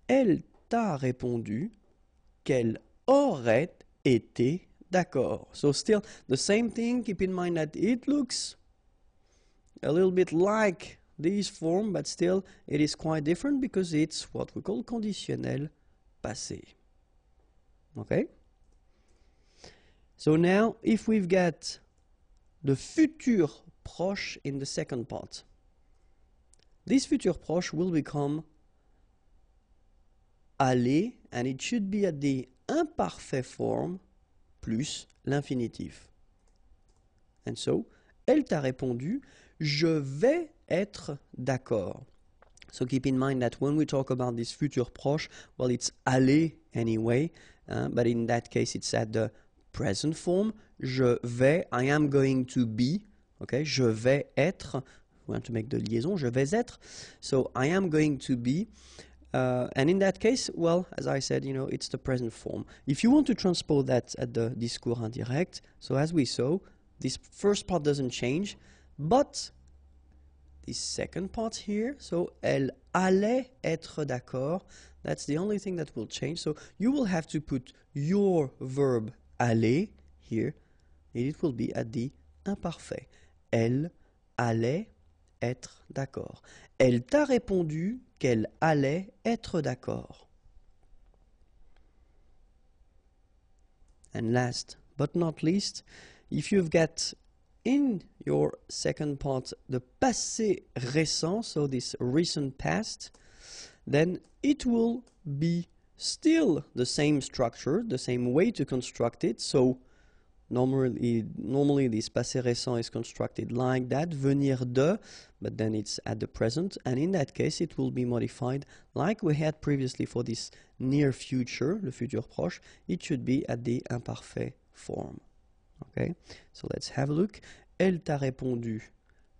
elle t'a répondu qu'elle aurait été d'accord. So still the same thing. Keep in mind that it looks a little bit like this form, but still it is quite different because it's what we call conditionnel passé. Okay? So now if we've got the futur proche in the second part, this futur proche will become aller, and it should be at the imparfait form plus l'infinitif. And so, elle t'a répondu, je vais être d'accord. So keep in mind that when we talk about this futur proche, well, it's aller anyway, but in that case, it's at the present form. Je vais, I am going to be, okay, je vais être, we want to make the liaison, je vais être, so I am going to be, and in that case, well, as I said, you know, it's the present form. If you want to transpose that at the discours indirect, so as we saw, this first part doesn't change, but this second part here, so elle allait être d'accord, that's the only thing that will change. So you will have to put your verb aller here, and it will be at the imparfait. Elle allait être d'accord. Elle t'a répondu qu'elle allait être d'accord. And last but not least, if you've got in your second part the passé récent, so this recent past, then it will be still the same structure, the same way to construct it. So normally this passé récent is constructed like that, venir de, but then it's at the present, and in that case it will be modified like we had previously for this near future, le futur proche. It should be at the imparfait form. Okay, so let's have a look. Elle t'a répondu,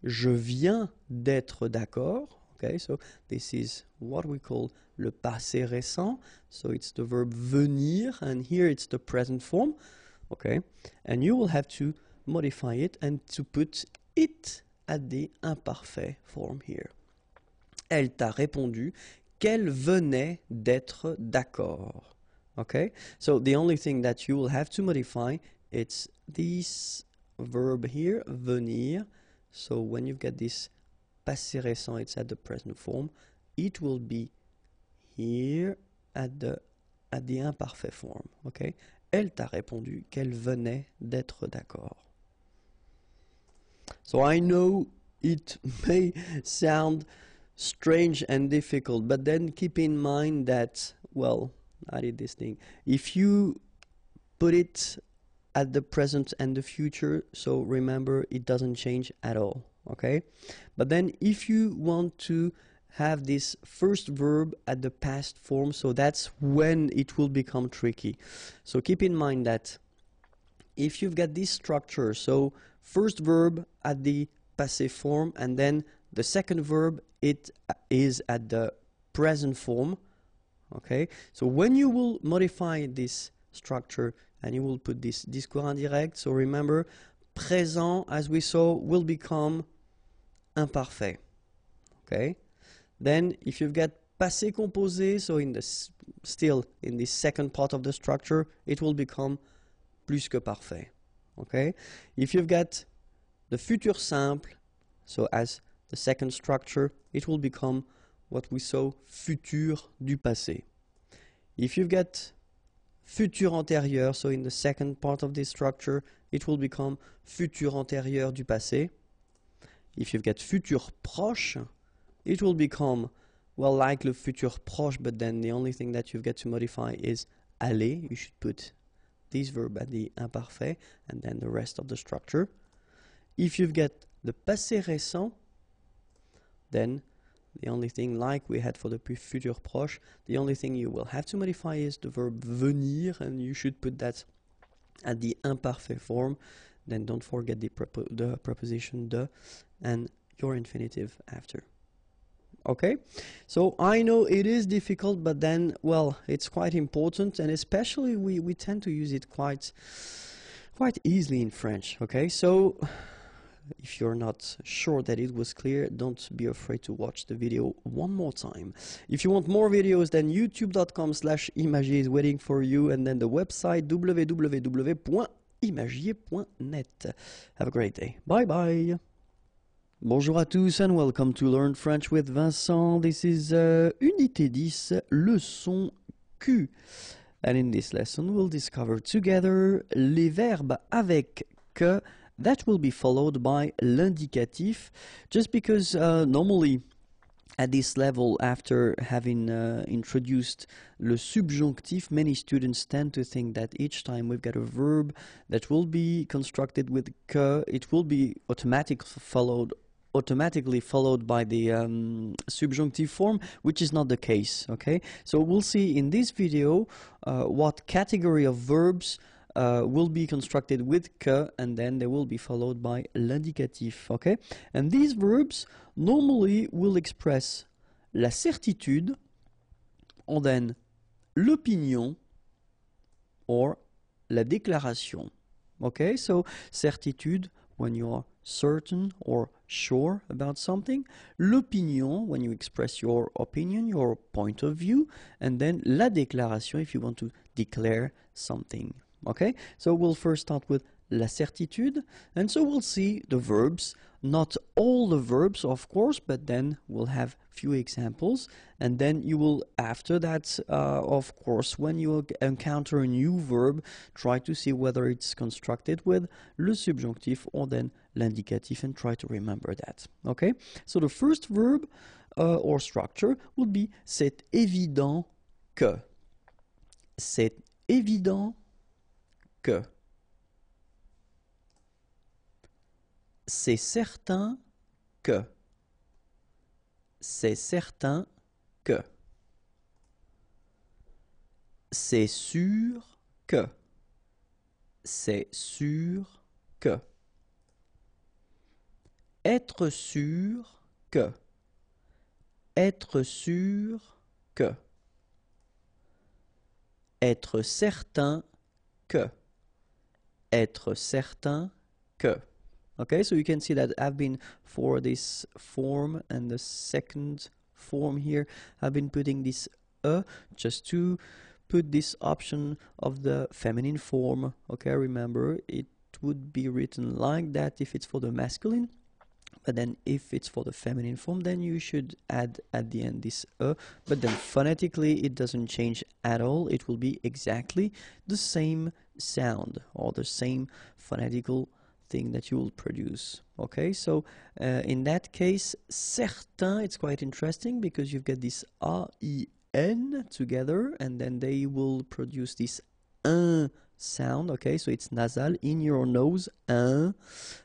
je viens d'être d'accord. Okay, so this is what we call le passé récent. So it's the verb venir, and here it's the present form. Okay, and you will have to modify it and to put it at the imparfait form here. Elle t'a répondu qu'elle venait d'être d'accord. Okay, so the only thing that you will have to modify, it's this verb here, venir. So when you've got this passé récent, it's at the present form. It will be here at the imparfait form. Okay, elle t'a répondu qu'elle venait d'être d'accord. So I know it may sound strange and difficult, but then keep in mind that, well, I did this thing. If you put it at the present and the future, so remember it doesn't change at all, okay? But then if you want to have this first verb at the past form, so that's when it will become tricky. So keep in mind that if you've got this structure, so first verb at the passé form, and then the second verb, it is at the present form, okay? So when you will modify this structure and you will put this discours indirect, so remember, présent, as we saw, will become imparfait, okay? Then if you've got passé composé, so in this, still in this second part of the structure, it will become plus que parfait, okay? If you've got the futur simple, so as the second structure, it will become what we saw, futur du passé. If you've got futur antérieur, so in the second part of this structure, it will become futur antérieur du passé. If you've got futur proche, it will become, well, like le futur proche, but then the only thing that you've got to modify is aller. You should put this verb at the imparfait, and then the rest of the structure. If you've got the passé récent, then the only thing, like we had for the futur proche, the only thing you will have to modify is the verb venir, and you should put that at the imparfait form. Then don't forget the preposition de and your infinitive after. Okay, so I know it is difficult, but then, well, it's quite important, and especially we tend to use it quite easily in French. Okay, so if you're not sure that it was clear, don't be afraid to watch the video one more time. If you want more videos, then youtube.com/imagier is waiting for you, and then the website www.imagier.net. Have a great day. Bye bye. Bonjour à tous and welcome to Learn French with Vincent. This is Unité 10, leçon Q. And in this lesson we'll discover together les verbes avec que that will be followed by l'indicatif, just because normally at this level, after having introduced le subjonctif, many students tend to think that each time we've got a verb that will be constructed with que, it will be automatically followed by the subjunctive form, which is not the case. Okay, so we'll see in this video what category of verbs will be constructed with que, and then they will be followed by l'indicatif. Okay, and these verbs normally will express la certitude, and then l'opinion, or la déclaration. Okay, so certitude when you are certain or sure about something, l'opinion when you express your opinion, your point of view, and then la déclaration if you want to declare something. Okay, so we'll first start with la certitude, and so we'll see the verbs, not all the verbs of course, but then we'll have few examples, and then you will, after that, of course, when you encounter a new verb, try to see whether it's constructed with le subjonctif or then l'indicatif, and try to remember that. Okay, so the first verb or structure would be c'est évident que. C'est évident que. C'est certain que. C'est certain que. C'est sûr que. C'est sûr que. Être sûr que. Être sûr que. Être certain que. Être certain que. Okay, so you can see that I've been, for this form and the second form here, I've been putting this just to put this option of the feminine form. Okay, remember it would be written like that if it's for the masculine, but then if it's for the feminine form, then you should add at the end this but then phonetically it doesn't change at all. It will be exactly the same sound or the same phonetical thing that you will produce. Okay, so in that case, certain, it's quite interesting because you've got this A-I-N together, and then they will produce this un sound. Okay, so it's nasal in your nose, un.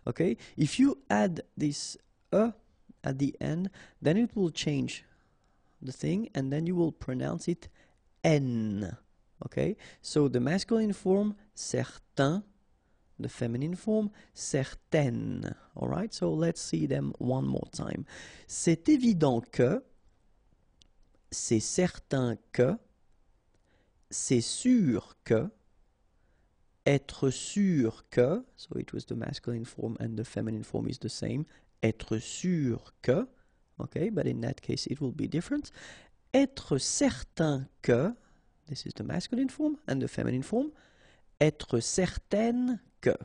Okay, if you add this at the end, then it will change the thing, and then you will pronounce it n. Okay, so the masculine form, certain, the feminine form, certaine. Alright, so let's see them one more time. C'est évident que, c'est certain que, c'est sûr que, être sûr que, so it was the masculine form and the feminine form is the same, être sûr que, okay, but in that case it will be different. Être certain que, this is the masculine form and the feminine form, être certaine que.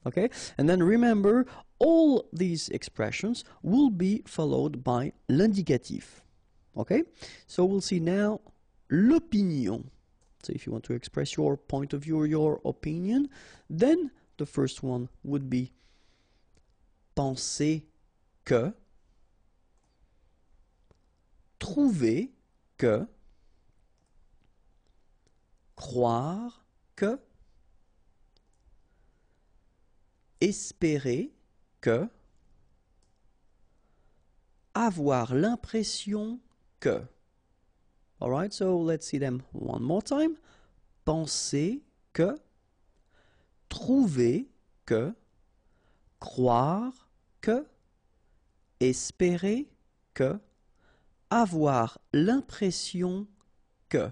Okay, and then remember, all these expressions will be followed by l'indicatif. Okay, so we'll see now l'opinion. So if you want to express your point of view or your opinion, then the first one would be penser que, trouver que, croire que, espérer que, avoir l'impression que. Alright, so let's see them one more time. Penser que, trouver que, croire que, espérer que, avoir l'impression que.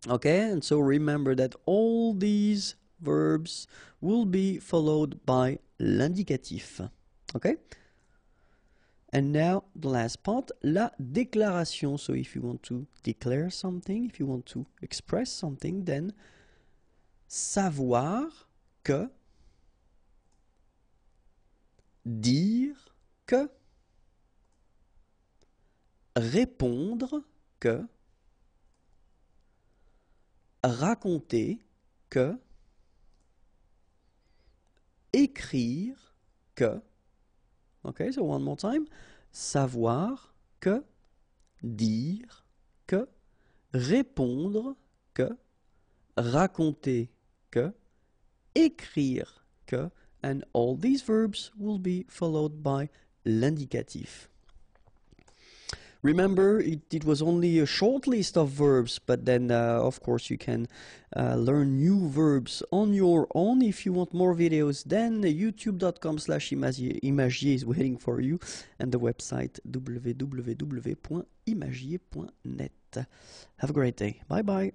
Okay, and so remember that all these verbs will be followed by l'indicatif. Okay? And now the last part, la déclaration. So if you want to declare something, if you want to express something, then savoir que, dire que, répondre que, raconter que, écrire que. Okay, so one more time. Savoir que, dire que, répondre que, raconter que, écrire que, and all these verbs will be followed by l'indicatif. Remember, it was only a short list of verbs, but then, of course, you can learn new verbs on your own. If you want more videos, then youtube.com/imagier is waiting for you, and the website www.imagier.net. Have a great day. Bye-bye.